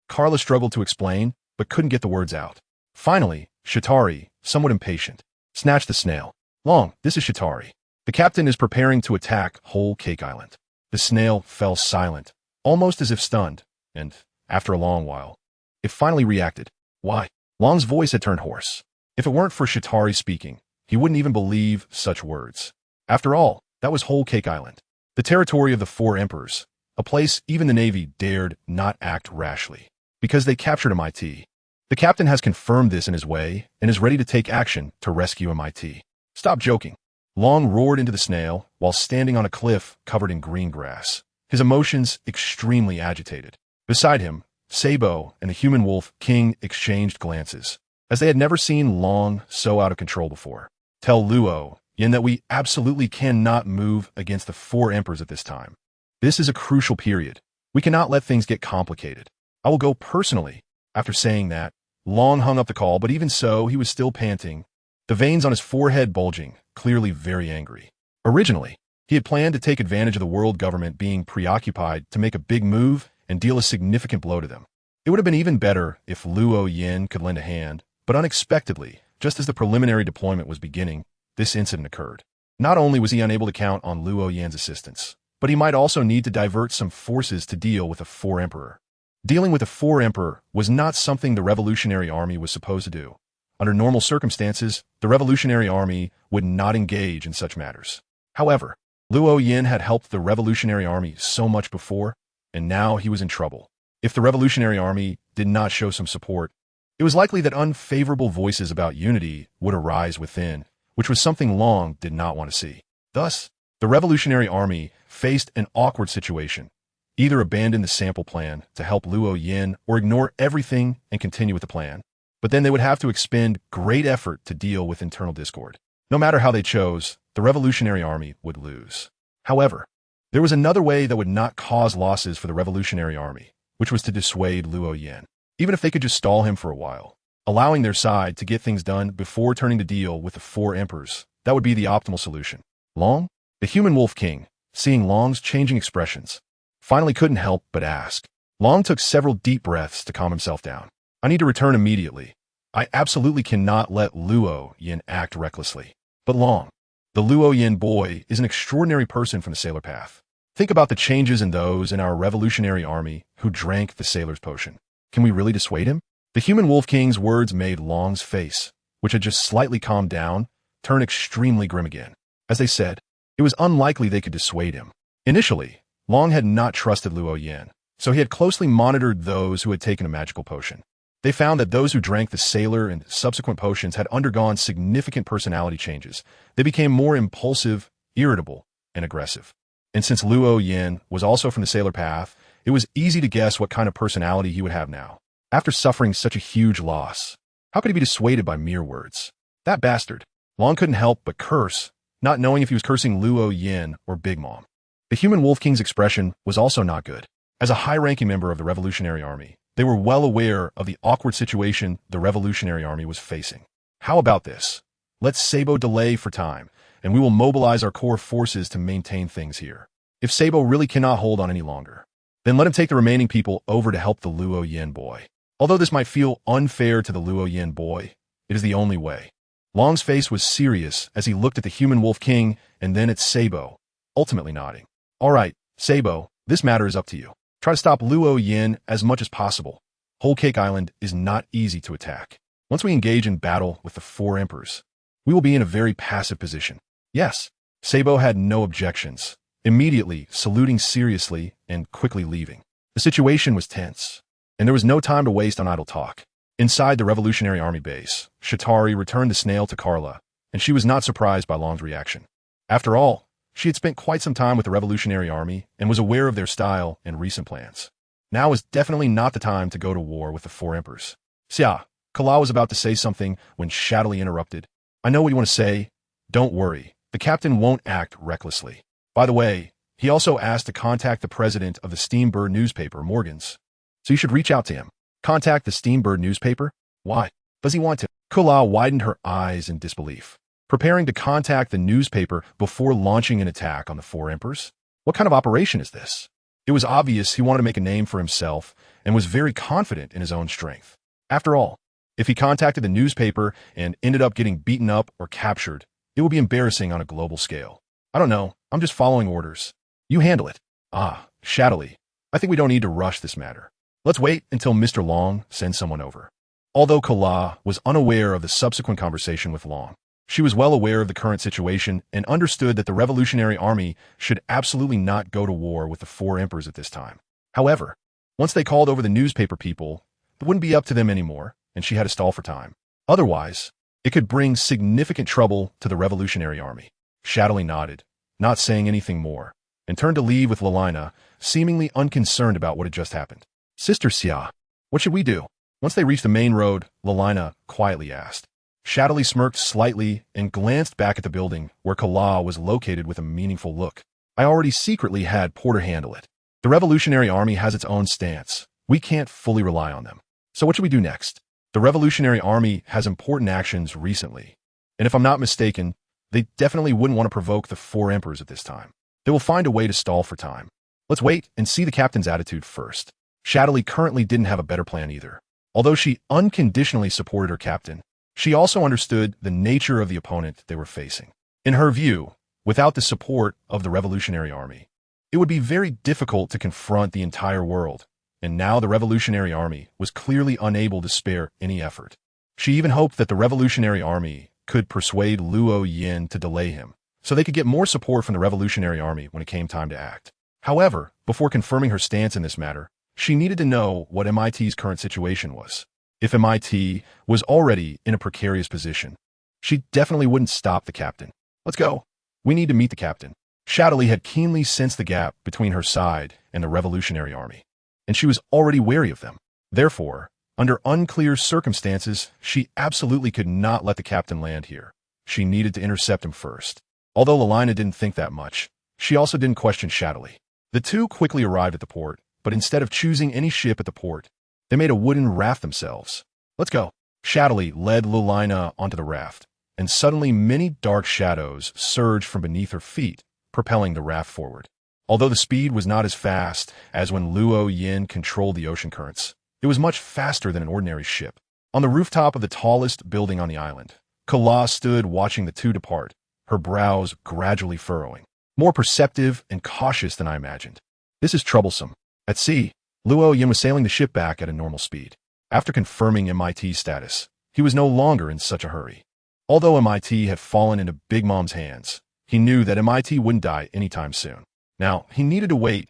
A: Carla struggled to explain, but couldn't get the words out. Finally, Shatari, somewhat impatient, snatched the snail. Long, this is Shatari. The captain is preparing to attack Whole Cake Island. The snail fell silent, almost as if stunned, and, after a long while, it finally reacted. Why? Long's voice had turned hoarse. If it weren't for Shatari speaking, he wouldn't even believe such words. After all, that was Whole Cake Island, the territory of the four emperors, a place even the Navy dared not act rashly, because they captured MIT. The captain has confirmed this in his way and is ready to take action to rescue MIT. Stop joking. Long roared into the snail while standing on a cliff covered in green grass, his emotions extremely agitated. Beside him, Sabo and the human wolf king exchanged glances, as they had never seen Long so out of control before. Tell Luo Yin that we absolutely cannot move against the four emperors at this time. This is a crucial period. We cannot let things get complicated. I will go personally. After saying that, Long hung up the call, but even so, he was still panting, the veins on his forehead bulging, clearly very angry. Originally, he had planned to take advantage of the world government being preoccupied to make a big move and deal a significant blow to them. It would have been even better if Luo Yin could lend a hand, but unexpectedly, just as the preliminary deployment was beginning, this incident occurred. Not only was he unable to count on Luo Yin's assistance, but he might also need to divert some forces to deal with the four emperor. Dealing with the four emperor was not something the Revolutionary Army was supposed to do. Under normal circumstances, the Revolutionary Army would not engage in such matters. However, Luo Yin had helped the Revolutionary Army so much before, and now he was in trouble. If the Revolutionary Army did not show some support, it was likely that unfavorable voices about unity would arise within, which was something Long did not want to see. Thus, the Revolutionary Army faced an awkward situation. Either abandon the sample plan to help Luo Yin or ignore everything and continue with the plan. But then they would have to expend great effort to deal with internal discord. No matter how they chose, the Revolutionary Army would lose. However, there was another way that would not cause losses for the Revolutionary Army, which was to dissuade Luo Yin, even if they could just stall him for a while, allowing their side to get things done before turning to deal with the four emperors. That would be the optimal solution. Long, the human wolf king, seeing Long's changing expressions, finally couldn't help but ask. Long took several deep breaths to calm himself down. I need to return immediately. I absolutely cannot let Luo Yin act recklessly. But Long, the Luo Yin boy, is an extraordinary person from the Sailor Path. Think about the changes in those in our Revolutionary Army who drank the Sailor's Potion. Can we really dissuade him? The human wolf king's words made Long's face, which had just slightly calmed down, turn extremely grim again. As they said, it was unlikely they could dissuade him. Initially, Long had not trusted Luo Yin, so he had closely monitored those who had taken a magical potion. They found that those who drank the Sailor and subsequent potions had undergone significant personality changes. They became more impulsive, irritable, and aggressive. And since Luo Yin was also from the Sailor Path, it was easy to guess what kind of personality he would have now. After suffering such a huge loss, how could he be dissuaded by mere words? That bastard. Long couldn't help but curse, not knowing if he was cursing Luo Yin or Big Mom. The human wolf king's expression was also not good. As a high-ranking member of the Revolutionary Army, they were well aware of the awkward situation the Revolutionary Army was facing. How about this? Let's Sabo delay for time, and we will mobilize our core forces to maintain things here. If Sabo really cannot hold on any longer, then let him take the remaining people over to help the Luo Yin boy. Although this might feel unfair to the Luo Yin boy, it is the only way. Long's face was serious as he looked at the human wolf king and then at Sabo, ultimately nodding. All right, Sabo, this matter is up to you. Try to stop Luo Yin as much as possible. Whole Cake Island is not easy to attack. Once we engage in battle with the four emperors, we will be in a very passive position. Yes, Sabo had no objections, immediately saluting seriously and quickly leaving. The situation was tense, and there was no time to waste on idle talk. Inside the Revolutionary Army base, Shatari returned the snail to Carla, and she was not surprised by Long's reaction. After all, she had spent quite some time with the Revolutionary Army and was aware of their style and recent plans. Now was definitely not the time to go to war with the four emperors. Xia, Kala was about to say something when Shadley interrupted. I know what you want to say. Don't worry. The captain won't act recklessly. By the way, he also asked to contact the president of the Steambird newspaper, Morgan's. So you should reach out to him. Contact the Steambird newspaper? Why? Does he want to? Kala widened her eyes in disbelief. Preparing to contact the newspaper before launching an attack on the four emperors? What kind of operation is this? It was obvious he wanted to make a name for himself and was very confident in his own strength. After all, If he contacted the newspaper and ended up getting beaten up or captured, it would be embarrassing on a global scale. I don't know. I'm just following orders. You handle it. Ah, shadowy. I think we don't need to rush this matter. Let's wait until Mr. Long sends someone over. Although Kala was unaware of the subsequent conversation with Long, she was well aware of the current situation and understood that the Revolutionary Army should absolutely not go to war with the four emperors at this time. However, once they called over the newspaper people, it wouldn't be up to them anymore, and she had to stall for time. Otherwise, it could bring significant trouble to the Revolutionary Army. Shadowy nodded, not saying anything more, and turned to leave with Lelina, seemingly unconcerned about what had just happened. Sister Xia, what should we do? Once they reached the main road, Lelina quietly asked. Shadowy smirked slightly and glanced back at the building where Kala was located with a meaningful look. I already secretly had Porter handle it. The Revolutionary Army has its own stance. We can't fully rely on them. So what should we do next? The Revolutionary Army has important actions recently, and if I'm not mistaken, they definitely wouldn't want to provoke the four emperors at this time. They will find a way to stall for time. Let's wait and see the captain's attitude first. Shadowy currently didn't have a better plan either. Although she unconditionally supported her captain, she also understood the nature of the opponent they were facing. In her view, without the support of the Revolutionary Army, it would be very difficult to confront the entire world, and now the Revolutionary Army was clearly unable to spare any effort. She even hoped that the Revolutionary Army could persuade Luo Yin to delay him, so they could get more support from the Revolutionary Army when it came time to act. However, before confirming her stance in this matter, she needed to know what MIT's current situation was. If MIT was already in a precarious position, she definitely wouldn't stop the captain. Let's go. We need to meet the captain. Shadowy had keenly sensed the gap between her side and the Revolutionary Army, and she was already wary of them. Therefore, under unclear circumstances, she absolutely could not let the captain land here. She needed to intercept him first. Although Lelina didn't think that much, she also didn't question Shadowy. The two quickly arrived at the port, but instead of choosing any ship at the port, they made a wooden raft themselves. Let's go. Shadowy led Lelina onto the raft, and suddenly many dark shadows surged from beneath her feet, propelling the raft forward. Although the speed was not as fast as when Luo Yin controlled the ocean currents, it was much faster than an ordinary ship. On the rooftop of the tallest building on the island, Kala stood watching the two depart, her brows gradually furrowing. More perceptive and cautious than I imagined. This is troublesome. At sea, Luo Yin was sailing the ship back at a normal speed. After confirming MIT's status, he was no longer in such a hurry. Although MIT had fallen into Big Mom's hands, he knew that MIT wouldn't die anytime soon. Now, he needed to wait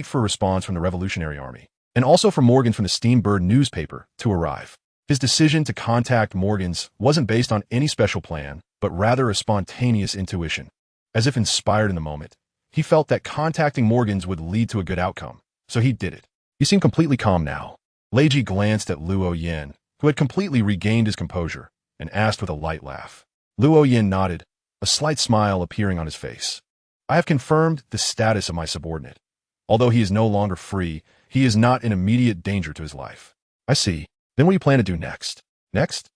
A: for a response from the Revolutionary Army, and also for Morgan from the Steambird newspaper to arrive. His decision to contact Morgan's wasn't based on any special plan, but rather a spontaneous intuition. As if inspired in the moment, he felt that contacting Morgan's would lead to a good outcome, so he did it. He seemed completely calm now. Leiji glanced at Luo Yin, who had completely regained his composure, and asked with a light laugh. Luo Yin nodded, a slight smile appearing on his face. I have confirmed the status of my subordinate. Although he is no longer free, he is not in immediate danger to his life. I see. Then what do you plan to do next? Next?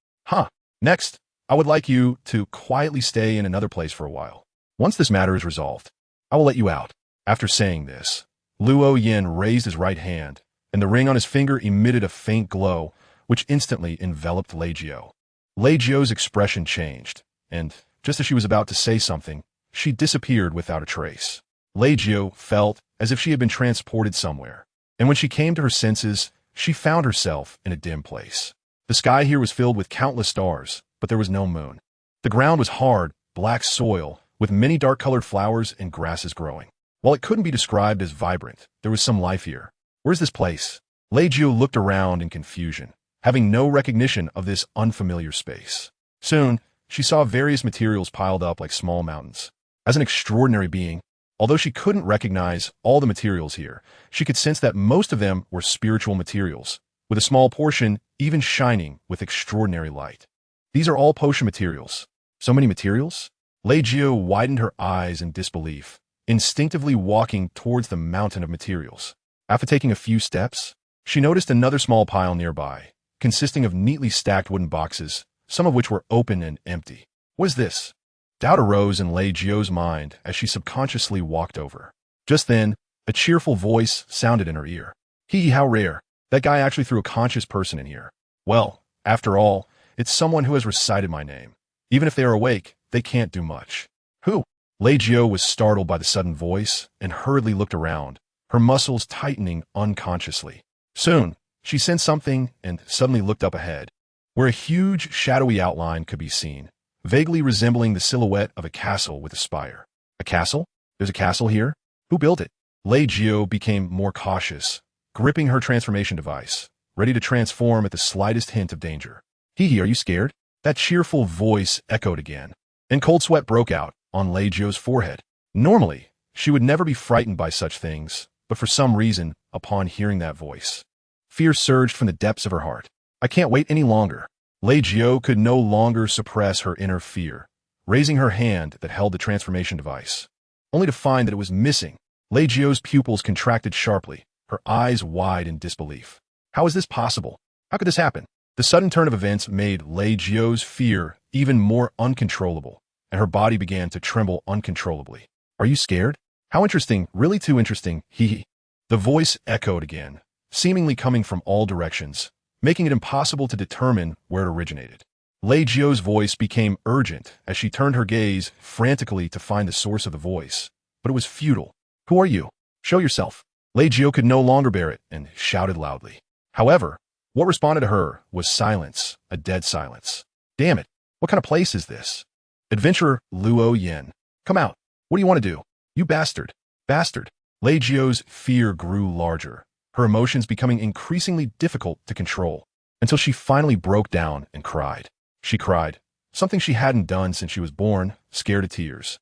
A: Next, I would like you to quietly stay in another place for a while. Once this matter is resolved, I will let you out. After saying this, Luo Yin raised his right hand, and the ring on his finger emitted a faint glow, which instantly enveloped Leijio. Leijio's expression changed, and, just as she was about to say something, she disappeared without a trace. Leijio felt as if she had been transported somewhere, and when she came to her senses, she found herself in a dim place. The sky here was filled with countless stars, but there was no moon. The ground was hard, black soil, with many dark-colored flowers and grasses growing. While it couldn't be described as vibrant, there was some life here. Where's this place? Leijio looked around in confusion, having no recognition of this unfamiliar space. Soon, she saw various materials piled up like small mountains. As an extraordinary being, although she couldn't recognize all the materials here, she could sense that most of them were spiritual materials, with a small portion even shining with extraordinary light. These are all potion materials. So many materials? Leijio widened her eyes in disbelief, instinctively walking towards the mountain of materials. After taking a few steps, she noticed another small pile nearby, consisting of neatly stacked wooden boxes, some of which were open and empty. What is this? Doubt arose in Leijio's mind as she subconsciously walked over. Just then, a cheerful voice sounded in her ear. Hee, how rare. That guy actually threw a conscious person in here. Well, After all, it's someone who has recited my name. Even if they are awake, they can't do much. Who? Lei Jio was startled by the sudden voice and hurriedly looked around, her muscles tightening unconsciously. Soon, she sensed something and suddenly looked up ahead, where a huge, shadowy outline could be seen, vaguely resembling the silhouette of a castle with a spire. A castle? There's a castle here? Who built it? Lei Jio became more cautious, gripping her transformation device, ready to transform at the slightest hint of danger. Hee, are you scared? That cheerful voice echoed again, and cold sweat broke out on Lei Jio's forehead. Normally, she would never be frightened by such things, but for some reason, upon hearing that voice, fear surged from the depths of her heart. I can't wait any longer. Lei Jio could no longer suppress her inner fear, raising her hand that held the transformation device, only to find that it was missing. Lei Jio's pupils contracted sharply, her eyes wide in disbelief. How is this possible? How could this happen? The sudden turn of events made Lei Jio's fear even more uncontrollable, and her body began to tremble uncontrollably. Are you scared? How interesting, really too interesting, hee. The voice echoed again, seemingly coming from all directions, making it impossible to determine where it originated. Lei Jio's voice became urgent as she turned her gaze frantically to find the source of the voice, but it was futile. Who are you? Show yourself. Lei Jio could no longer bear it and shouted loudly. However, what responded to her was silence, a dead silence. Damn it, what kind of place is this? Adventurer Luo Yin. Come out. What do you want to do? You bastard. Bastard. Lei Jio's fear grew larger, her emotions becoming increasingly difficult to control, until she finally broke down and cried. She cried, something she hadn't done since she was born, scared to tears.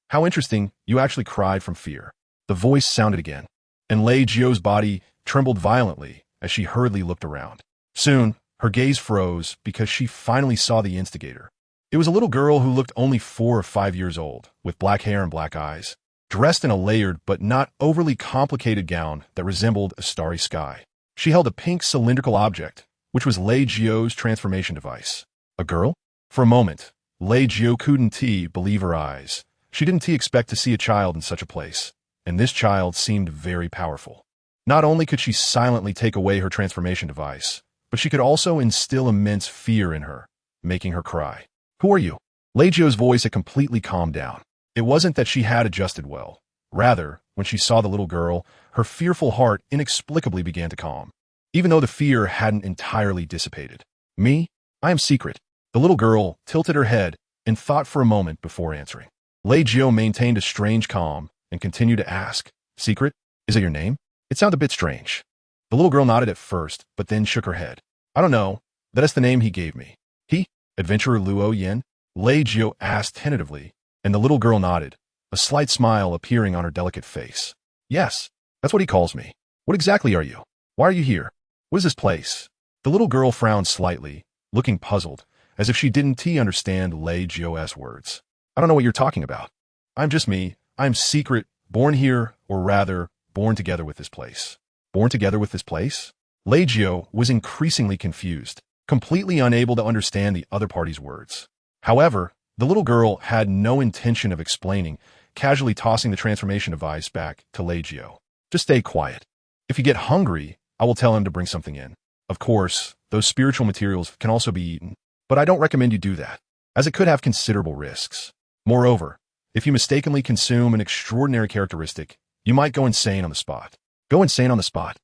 A: How interesting, you actually cried from fear. The voice sounded again, and Lei Jio's body trembled violently as she hurriedly looked around. Soon, her gaze froze because she finally saw the instigator. It was a little girl who looked only 4 or 5 years old, with black hair and black eyes, dressed in a layered but not overly complicated gown that resembled a starry sky. She held a pink cylindrical object, which was Lei Jio's transformation device. A girl? For a moment, Lei Jio couldn't believe her eyes. She didn't expect to see a child in such a place, and this child seemed very powerful. Not only could she silently take away her transformation device, but she could also instill immense fear in her, making her cry. Who are you? Lei Jio's voice had completely calmed down. It wasn't that she had adjusted well. Rather, when she saw the little girl, her fearful heart inexplicably began to calm, even though the fear hadn't entirely dissipated. Me? I am Secret. The little girl tilted her head and thought for a moment before answering. Lei Jio maintained a strange calm and continued to ask, Secret? Is it your name? It sounded a bit strange. The little girl nodded at first, but then shook her head. I don't know. That is the name he gave me. He? Adventurer Luo Yin? Lei Jio asked tentatively, and the little girl nodded, a slight smile appearing on her delicate face. Yes, that's what he calls me. What exactly are you? Why are you here? What is this place? The little girl frowned slightly, looking puzzled, as if she didn't understand Lei Jio's words. I don't know what you're talking about. I'm just me. I'm Secret, born here, or rather, born together with this place. Born together with this place? Lei Jio was increasingly confused, completely unable to understand the other party's words. However, the little girl had no intention of explaining, casually tossing the transformation device back to Lei Jio. Just stay quiet. If you get hungry, I will tell him to bring something in. Of course, those spiritual materials can also be eaten, but I don't recommend you do that, as it could have considerable risks. Moreover, if you mistakenly consume an extraordinary characteristic, you might go insane on the spot. Go insane on the spot.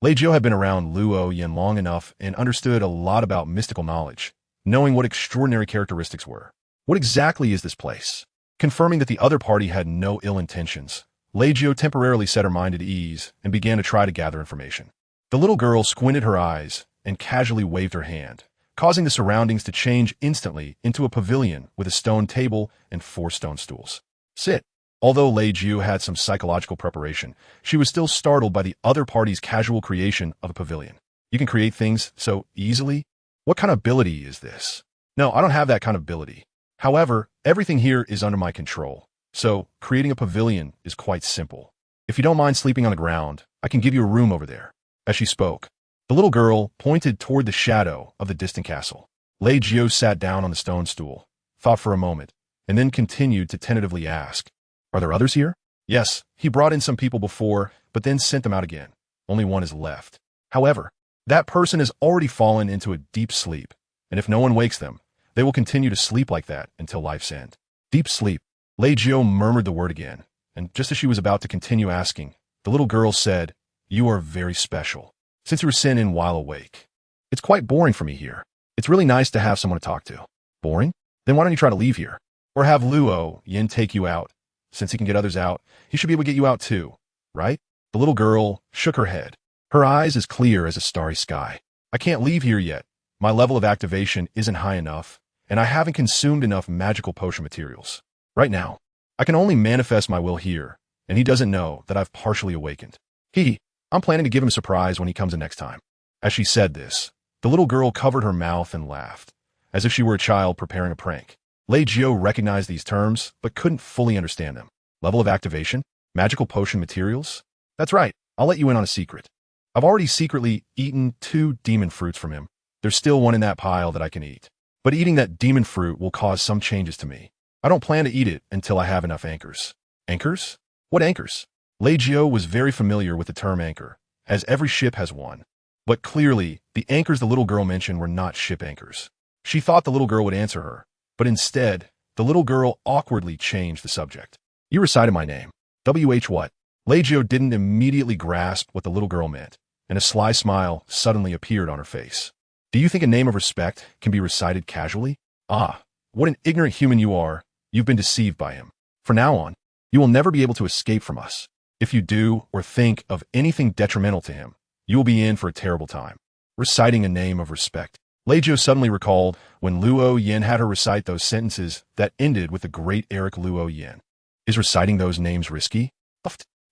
A: Lei Jio had been around Luo Yin long enough and understood a lot about mystical knowledge, knowing what extraordinary characteristics were. What exactly is this place? Confirming that the other party had no ill intentions, Lei Jio temporarily set her mind at ease and began to try to gather information. The little girl squinted her eyes and casually waved her hand, causing the surroundings to change instantly into a pavilion with a stone table and 4 stone stools. Sit. Although Lei Jio had some psychological preparation, she was still startled by the other party's casual creation of a pavilion. You can create things so easily? What kind of ability is this? No, I don't have that kind of ability. However, everything here is under my control, so creating a pavilion is quite simple. If you don't mind sleeping on the ground, I can give you a room over there. As she spoke, the little girl pointed toward the shadow of the distant castle. Lei Jio sat down on the stone stool, thought for a moment, and then continued to tentatively ask, Are there others here? Yes, he brought in some people before, but then sent them out again. Only one is left. However, That person has already fallen into a deep sleep, and if no one wakes them, they will continue to sleep like that until life's end. Deep sleep. Lei Jio murmured the word again, and just as she was about to continue asking, the little girl said, "You are very special, since you were sent in while awake. It's quite boring for me here. It's really nice to have someone to talk to." Boring? Then why don't you try to leave here? Or have Luo Yin take you out. Since he can get others out, he should be able to get you out too, right? The little girl shook her head, her eyes as clear as a starry sky. "I can't leave here yet. My level of activation isn't high enough, and I haven't consumed enough magical potion materials. Right now, I can only manifest my will here, and he doesn't know that I've partially awakened. I'm planning to give him a surprise when he comes in next time." As she said this, the little girl covered her mouth and laughed, as if she were a child preparing a prank. Lei Jio recognized these terms, but couldn't fully understand them. Level of activation? Magical potion materials? That's right, I'll let you in on a secret. I've already secretly eaten 2 demon fruits from him. There's still one in that pile that I can eat. But eating that demon fruit will cause some changes to me. I don't plan to eat it until I have enough anchors. Anchors? What anchors? Lei Jio was very familiar with the term anchor, as every ship has one. But clearly, the anchors the little girl mentioned were not ship anchors. She thought the little girl would answer her, but instead, the little girl awkwardly changed the subject. "You recited my name. WH what?" Lei Jio didn't immediately grasp what the little girl meant, and a sly smile suddenly appeared on her face. "Do you think a name of respect can be recited casually? Ah, what an ignorant human you are. You've been deceived by him. From now on, you will never be able to escape from us. If you do or think of anything detrimental to him, you will be in for a terrible time." Reciting a name of respect. Lei Jio suddenly recalled when Luo Yin had her recite those sentences that ended with the great Eric Luo Yin. Is reciting those names risky?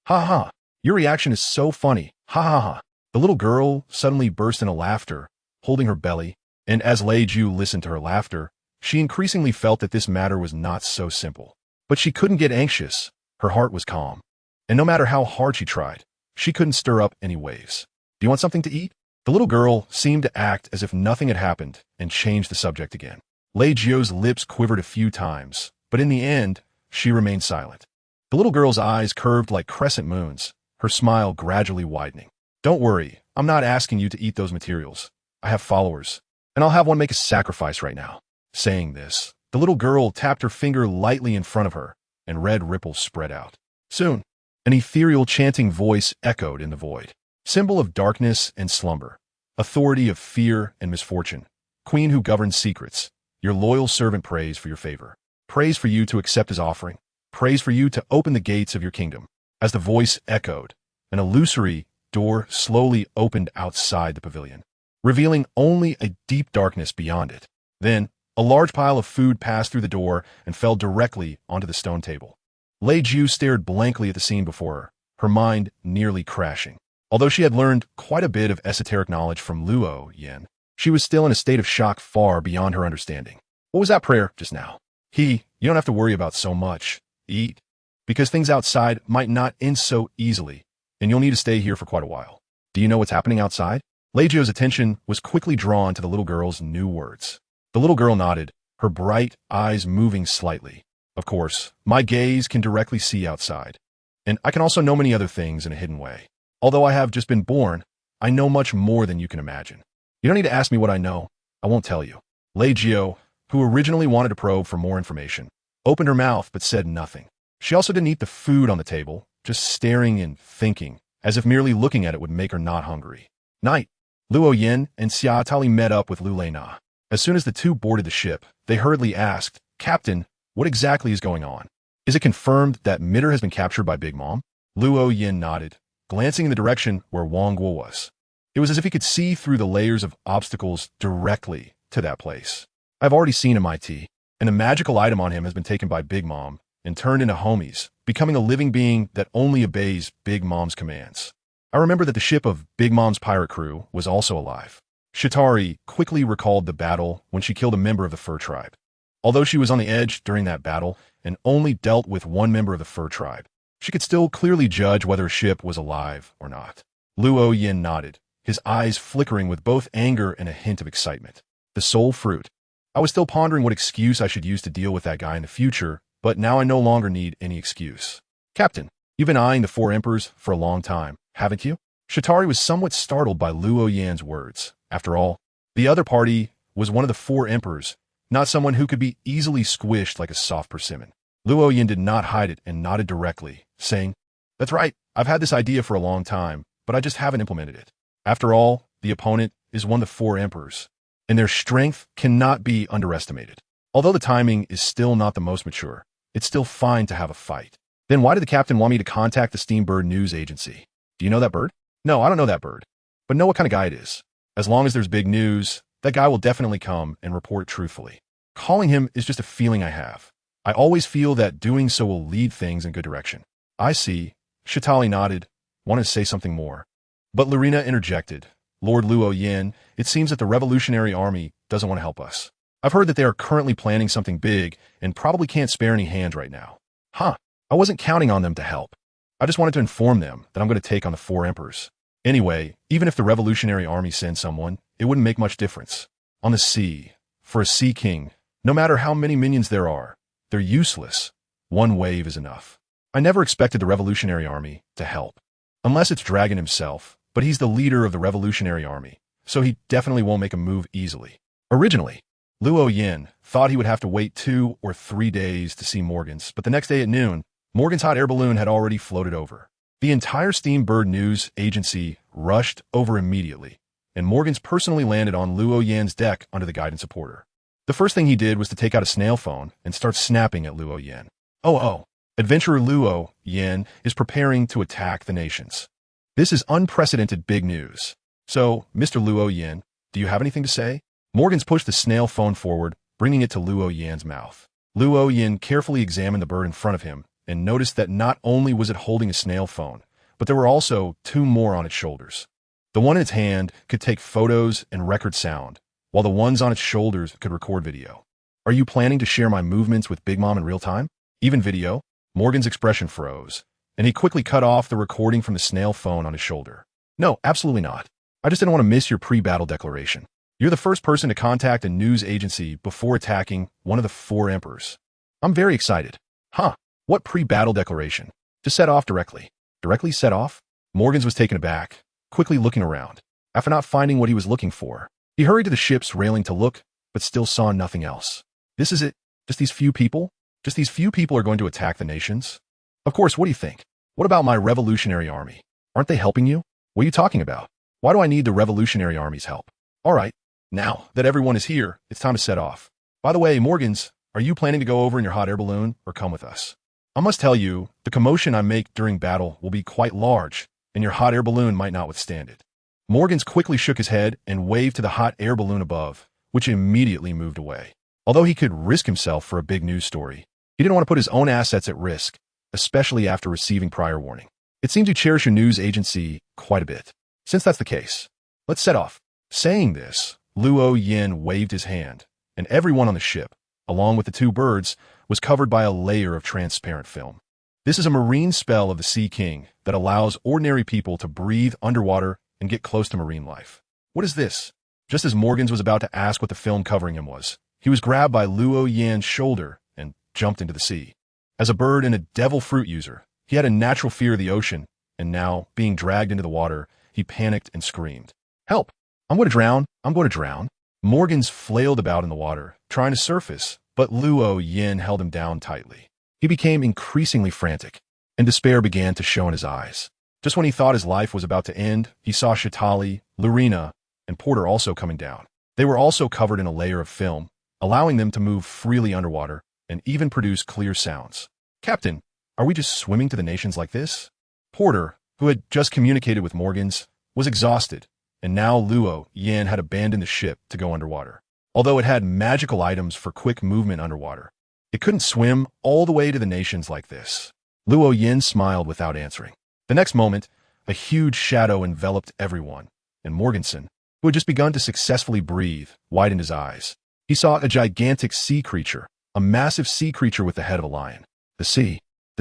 A: Ha ha. Your reaction is so funny. Ha ha ha. The little girl suddenly burst into laughter, holding her belly, and as Lei Jio listened to her laughter, she increasingly felt that this matter was not so simple. But she couldn't get anxious. Her heart was calm. And no matter how hard she tried, she couldn't stir up any waves. "Do you want something to eat?" The little girl seemed to act as if nothing had happened and changed the subject again. Lei Jio's lips quivered a few times, but in the end, she remained silent. The little girl's eyes curved like crescent moons, her smile gradually widening. "Don't worry, I'm not asking you to eat those materials. I have followers, and I'll have one make a sacrifice right now." Saying this, the little girl tapped her finger lightly in front of her, and red ripples spread out. Soon, an ethereal chanting voice echoed in the void. "Symbol of darkness and slumber, authority of fear and misfortune, queen who governs secrets, your loyal servant prays for your favor. Prays for you to accept his offering. Prays for you to open the gates of your kingdom." As the voice echoed, an illusory door slowly opened outside the pavilion, revealing only a deep darkness beyond it. Then, a large pile of food passed through the door and fell directly onto the stone table. Lei Jio stared blankly at the scene before her mind nearly crashing. Although she had learned quite a bit of esoteric knowledge from Luo Yin, she was still in a state of shock far beyond her understanding. What was that prayer just now? You don't have to worry about so much. Eat. Because things outside might not end so easily, and you'll need to stay here for quite a while. Do you know what's happening outside? Lei Jio's attention was quickly drawn to the little girl's new words. The little girl nodded, her bright eyes moving slightly. "Of course, my gaze can directly see outside, and I can also know many other things in a hidden way. Although I have just been born, I know much more than you can imagine. You don't need to ask me what I know. I won't tell you." Lei Jio, who originally wanted to probe for more information, opened her mouth but said nothing. She also didn't eat the food on the table, just staring and thinking, as if merely looking at it would make her not hungry. Night. Luo Yin and Xia Tali met up with Lu Leina. As soon as the two boarded the ship, they hurriedly asked, "Captain, what exactly is going on? Is it confirmed that Mitter has been captured by Big Mom?" Luo Yin nodded, glancing in the direction where Wang Guo was. It was as if he could see through the layers of obstacles directly to that place. "I've already seen MIT, and a magical item on him has been taken by Big Mom and turned into homies, becoming a living being that only obeys Big Mom's commands. I remember that the ship of Big Mom's pirate crew was also alive." Shatari quickly recalled the battle when she killed a member of the Fur tribe. Although she was on the edge during that battle and only dealt with one member of the Fur tribe, she could still clearly judge whether a ship was alive or not. Luo Yin nodded, his eyes flickering with both anger and a hint of excitement. "The soul fruit. I was still pondering what excuse I should use to deal with that guy in the future, but now I no longer need any excuse. Captain, you've been eyeing the 4 emperors for a long time, haven't you?" Shatari was somewhat startled by Luo Yan's words. After all, the other party was one of the four emperors, not someone who could be easily squished like a soft persimmon. Luo Yan did not hide it and nodded directly, saying, "That's right, I've had this idea for a long time, but I just haven't implemented it. After all, the opponent is one of the four emperors, and their strength cannot be underestimated. Although the timing is still not the most mature, it's still fine to have a fight." Then why did the captain want me to contact the Steambird news agency? Do you know that bird? No, I don't know that bird, but know what kind of guy it is. As long as there's big news, that guy will definitely come and report truthfully. Calling him is just a feeling I have. I always feel that doing so will lead things in a good direction. I see. Shatali nodded, wanted to say something more. But Lurina interjected. Lord Luo Yan, it seems that the Revolutionary Army doesn't want to help us. I've heard that they are currently planning something big and probably can't spare any hands right now. Huh, I wasn't counting on them to help. I just wanted to inform them that I'm going to take on the four emperors. Anyway, even if the Revolutionary Army sends someone, it wouldn't make much difference. On the sea, for a sea king, no matter how many minions there are, they're useless. One wave is enough. I never expected the Revolutionary Army to help. Unless it's Dragon himself, but he's the leader of the Revolutionary Army, so he definitely won't make a move easily. Originally, Luo Yan thought he would have to wait 2 or 3 days to see Morgan's, but the next day at noon, Morgan's hot air balloon had already floated over. The entire Steambird news agency rushed over immediately, and Morgan's personally landed on Luo Yan's deck under the guidance supporter. The first thing he did was to take out a snail phone and start snapping at Luo Yan. Oh, adventurer Luo Yan is preparing to attack the nations. This is unprecedented big news. So, Mr. Luo Yan, do you have anything to say? Morgan's pushed the snail phone forward, bringing it to Luo Yan's mouth. Luo Yan carefully examined the bird in front of him and noticed that not only was it holding a snail phone, but there were also 2 more on its shoulders. The one in its hand could take photos and record sound, while the ones on its shoulders could record video. Are you planning to share my movements with Big Mom in real time? Even video? Morgan's expression froze, and he quickly cut off the recording from the snail phone on his shoulder. No, absolutely not. I just didn't want to miss your pre-battle declaration. You're the first person to contact a news agency before attacking one of the 4 emperors. I'm very excited. Huh, what pre-battle declaration? To set off directly. Directly set off? Morgan's was taken aback, quickly looking around. After not finding what he was looking for, he hurried to the ship's railing to look, but still saw nothing else. This is it? Just these few people? Just these few people are going to attack the nations? Of course, what do you think? What about my Revolutionary Army? Aren't they helping you? What are you talking about? Why do I need the Revolutionary Army's help? All right, now that everyone is here, it's time to set off. By the way, Morgans, are you planning to go over in your hot air balloon or come with us? I must tell you, the commotion I make during battle will be quite large, and your hot air balloon might not withstand it. Morgans quickly shook his head and waved to the hot air balloon above, which immediately moved away. Although he could risk himself for a big news story, he didn't want to put his own assets at risk, especially after receiving prior warning. It seems you cherish your news agency quite a bit. Since that's the case, let's set off. Saying this, Luo Yan waved his hand, and everyone on the ship, along with the 2 birds, was covered by a layer of transparent film. This is a marine spell of the Sea King that allows ordinary people to breathe underwater and get close to marine life. What is this? Just as Morgans was about to ask what the film covering him was, he was grabbed by Luo Yan's shoulder and jumped into the sea. As a bird and a devil fruit user, he had a natural fear of the ocean, and now, being dragged into the water, he panicked and screamed, "Help! I'm going to drown! I'm going to drown!" Morgans flailed about in the water, trying to surface, but Luo Yan held him down tightly. He became increasingly frantic, and despair began to show in his eyes. Just when he thought his life was about to end, he saw Shatali, Lurina, and Porter also coming down. They were also covered in a layer of film, allowing them to move freely underwater and even produce clear sounds. "Captain, are we just swimming to the nations like this?" Porter, who had just communicated with Morgans, was exhausted, and now Luo Yan had abandoned the ship to go underwater. Although it had magical items for quick movement underwater, it couldn't swim all the way to the nations like this. Luo Yan smiled without answering. The next moment, a huge shadow enveloped everyone, and Morganson, who had just begun to successfully breathe, widened his eyes. He saw a gigantic sea creature, a massive sea creature with the head of a lion. The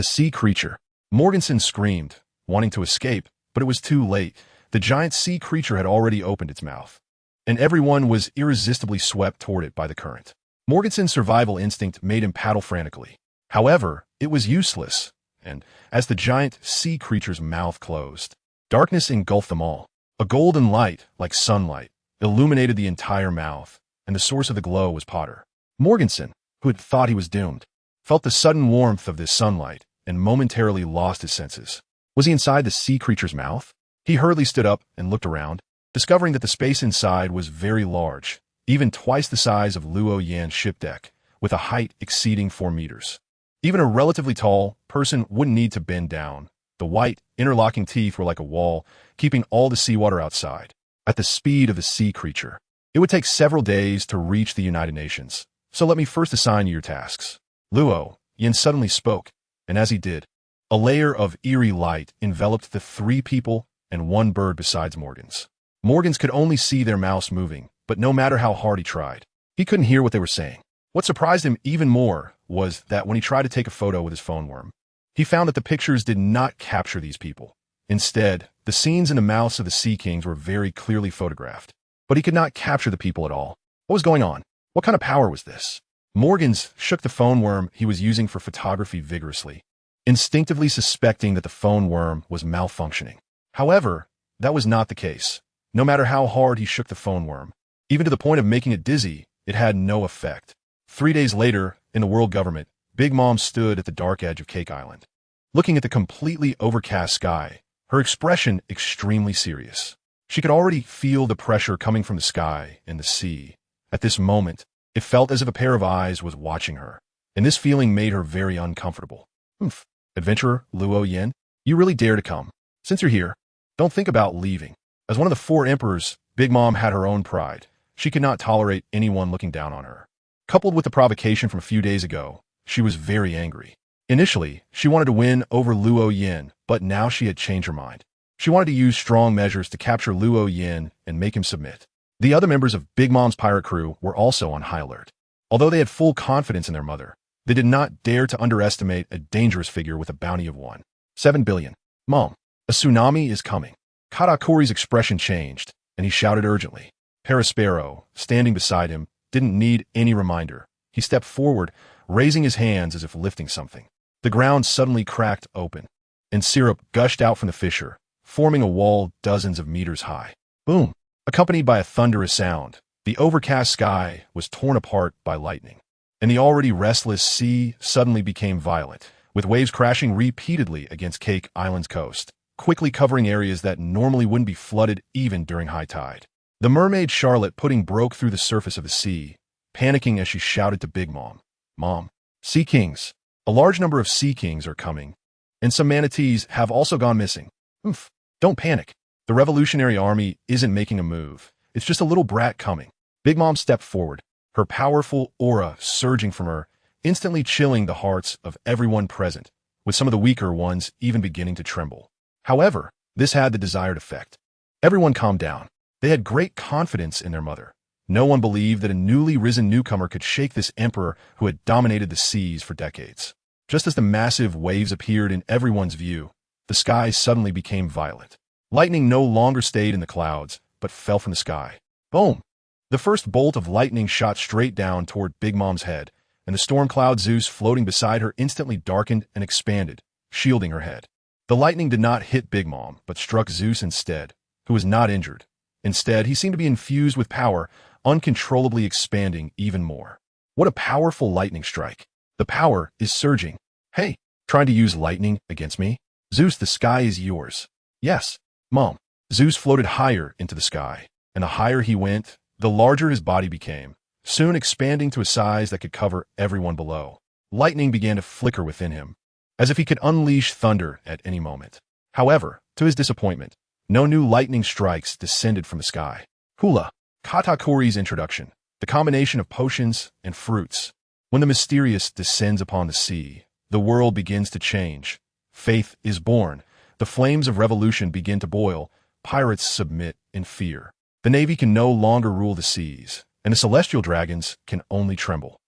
A: sea creature. Morganson screamed, wanting to escape, but it was too late. The giant sea creature had already opened its mouth, and everyone was irresistibly swept toward it by the current. Morganson's survival instinct made him paddle frantically. However, it was useless, and as the giant sea creature's mouth closed, Darkness engulfed them all. A golden light, like sunlight, illuminated the entire mouth, and the source of the glow was Potter. Morganson, who had thought he was doomed, felt the sudden warmth of this sunlight and momentarily lost his senses. Was he inside the sea creature's mouth? He hurriedly stood up and looked around, discovering that the space inside was very large, even twice the size of Luo Yan's ship deck, with a height exceeding 4 meters. Even a relatively tall person wouldn't need to bend down. The white, interlocking teeth were like a wall, keeping all the seawater outside. At the speed of the sea creature, it would take several days to reach the United Nations. So let me first assign you your tasks. Luo Yan suddenly spoke, and as he did, a layer of eerie light enveloped the 3 people and 1 bird besides Morgan's. Morgan's could only see their mouths moving, but no matter how hard he tried, he couldn't hear what they were saying. What surprised him even more was that when he tried to take a photo with his phone worm, he found that the pictures did not capture these people. Instead, the scenes in the mouths of the Sea Kings were very clearly photographed, but he could not capture the people at all. What was going on? What kind of power was this? Morgans shook the phone worm he was using for photography vigorously, instinctively suspecting that the phone worm was malfunctioning. However, that was not the case. No matter how hard he shook the phone worm, even to the point of making it dizzy, it had no effect. 3 days later, in the world government, Big Mom stood at the dark edge of Cake Island, looking at the completely overcast sky, her expression extremely serious. She could already feel the pressure coming from the sky and the sea. At this moment, it felt as if a pair of eyes was watching her, and this feeling made her very uncomfortable. Adventurer Luo Yan, you really dare to come. Since you're here, don't think about leaving. As one of the 4 emperors, Big Mom had her own pride. She could not tolerate anyone looking down on her. Coupled with the provocation from a few days ago, she was very angry. Initially, she wanted to win over Luo Yan, but now she had changed her mind. She wanted to use strong measures to capture Luo Yan and make him submit. The other members of Big Mom's pirate crew were also on high alert. Although they had full confidence in their mother, they did not dare to underestimate a dangerous figure with a bounty of 1.7 billion. Mom, a tsunami is coming. Katakuri's expression changed, and he shouted urgently. Paraspero, standing beside him, didn't need any reminder. He stepped forward, raising his hands as if lifting something. The ground suddenly cracked open, and syrup gushed out from the fissure, forming a wall dozens of meters high. Boom! Accompanied by a thunderous sound, the overcast sky was torn apart by lightning, and the already restless sea suddenly became violent, with waves crashing repeatedly against Cake Island's coast, quickly covering areas that normally wouldn't be flooded even during high tide. The mermaid Charlotte Pudding broke through the surface of the sea, panicking as she shouted to Big Mom, Mom, Sea Kings. A large number of Sea Kings are coming, and some manatees have also gone missing. Don't panic. The Revolutionary Army isn't making a move. It's just a little brat coming. Big Mom stepped forward, her powerful aura surging from her, instantly chilling the hearts of everyone present, with some of the weaker ones even beginning to tremble. However, this had the desired effect. Everyone calmed down. They had great confidence in their mother. No one believed that a newly risen newcomer could shake this emperor who had dominated the seas for decades. Just as the massive waves appeared in everyone's view, the sky suddenly became violet. Lightning no longer stayed in the clouds, but fell from the sky. Boom! The first bolt of lightning shot straight down toward Big Mom's head, and the storm cloud Zeus floating beside her instantly darkened and expanded, shielding her head. The lightning did not hit Big Mom, but struck Zeus instead, who was not injured. Instead, he seemed to be infused with power, uncontrollably expanding even more. What a powerful lightning strike. The power is surging. Hey, trying to use lightning against me? Zeus, the sky is yours. Yes, Mom. Zeus floated higher into the sky, and the higher he went, the larger his body became, soon expanding to a size that could cover everyone below. Lightning began to flicker within him, as if he could unleash thunder at any moment. However, to his disappointment, no new lightning strikes descended from the sky. Hula, Katakuri's introduction, the combination of potions and fruits. When the mysterious descends upon the sea, the world begins to change. Faith is born. The flames of revolution begin to boil. Pirates submit in fear. The Navy can no longer rule the seas, and the celestial dragons can only tremble.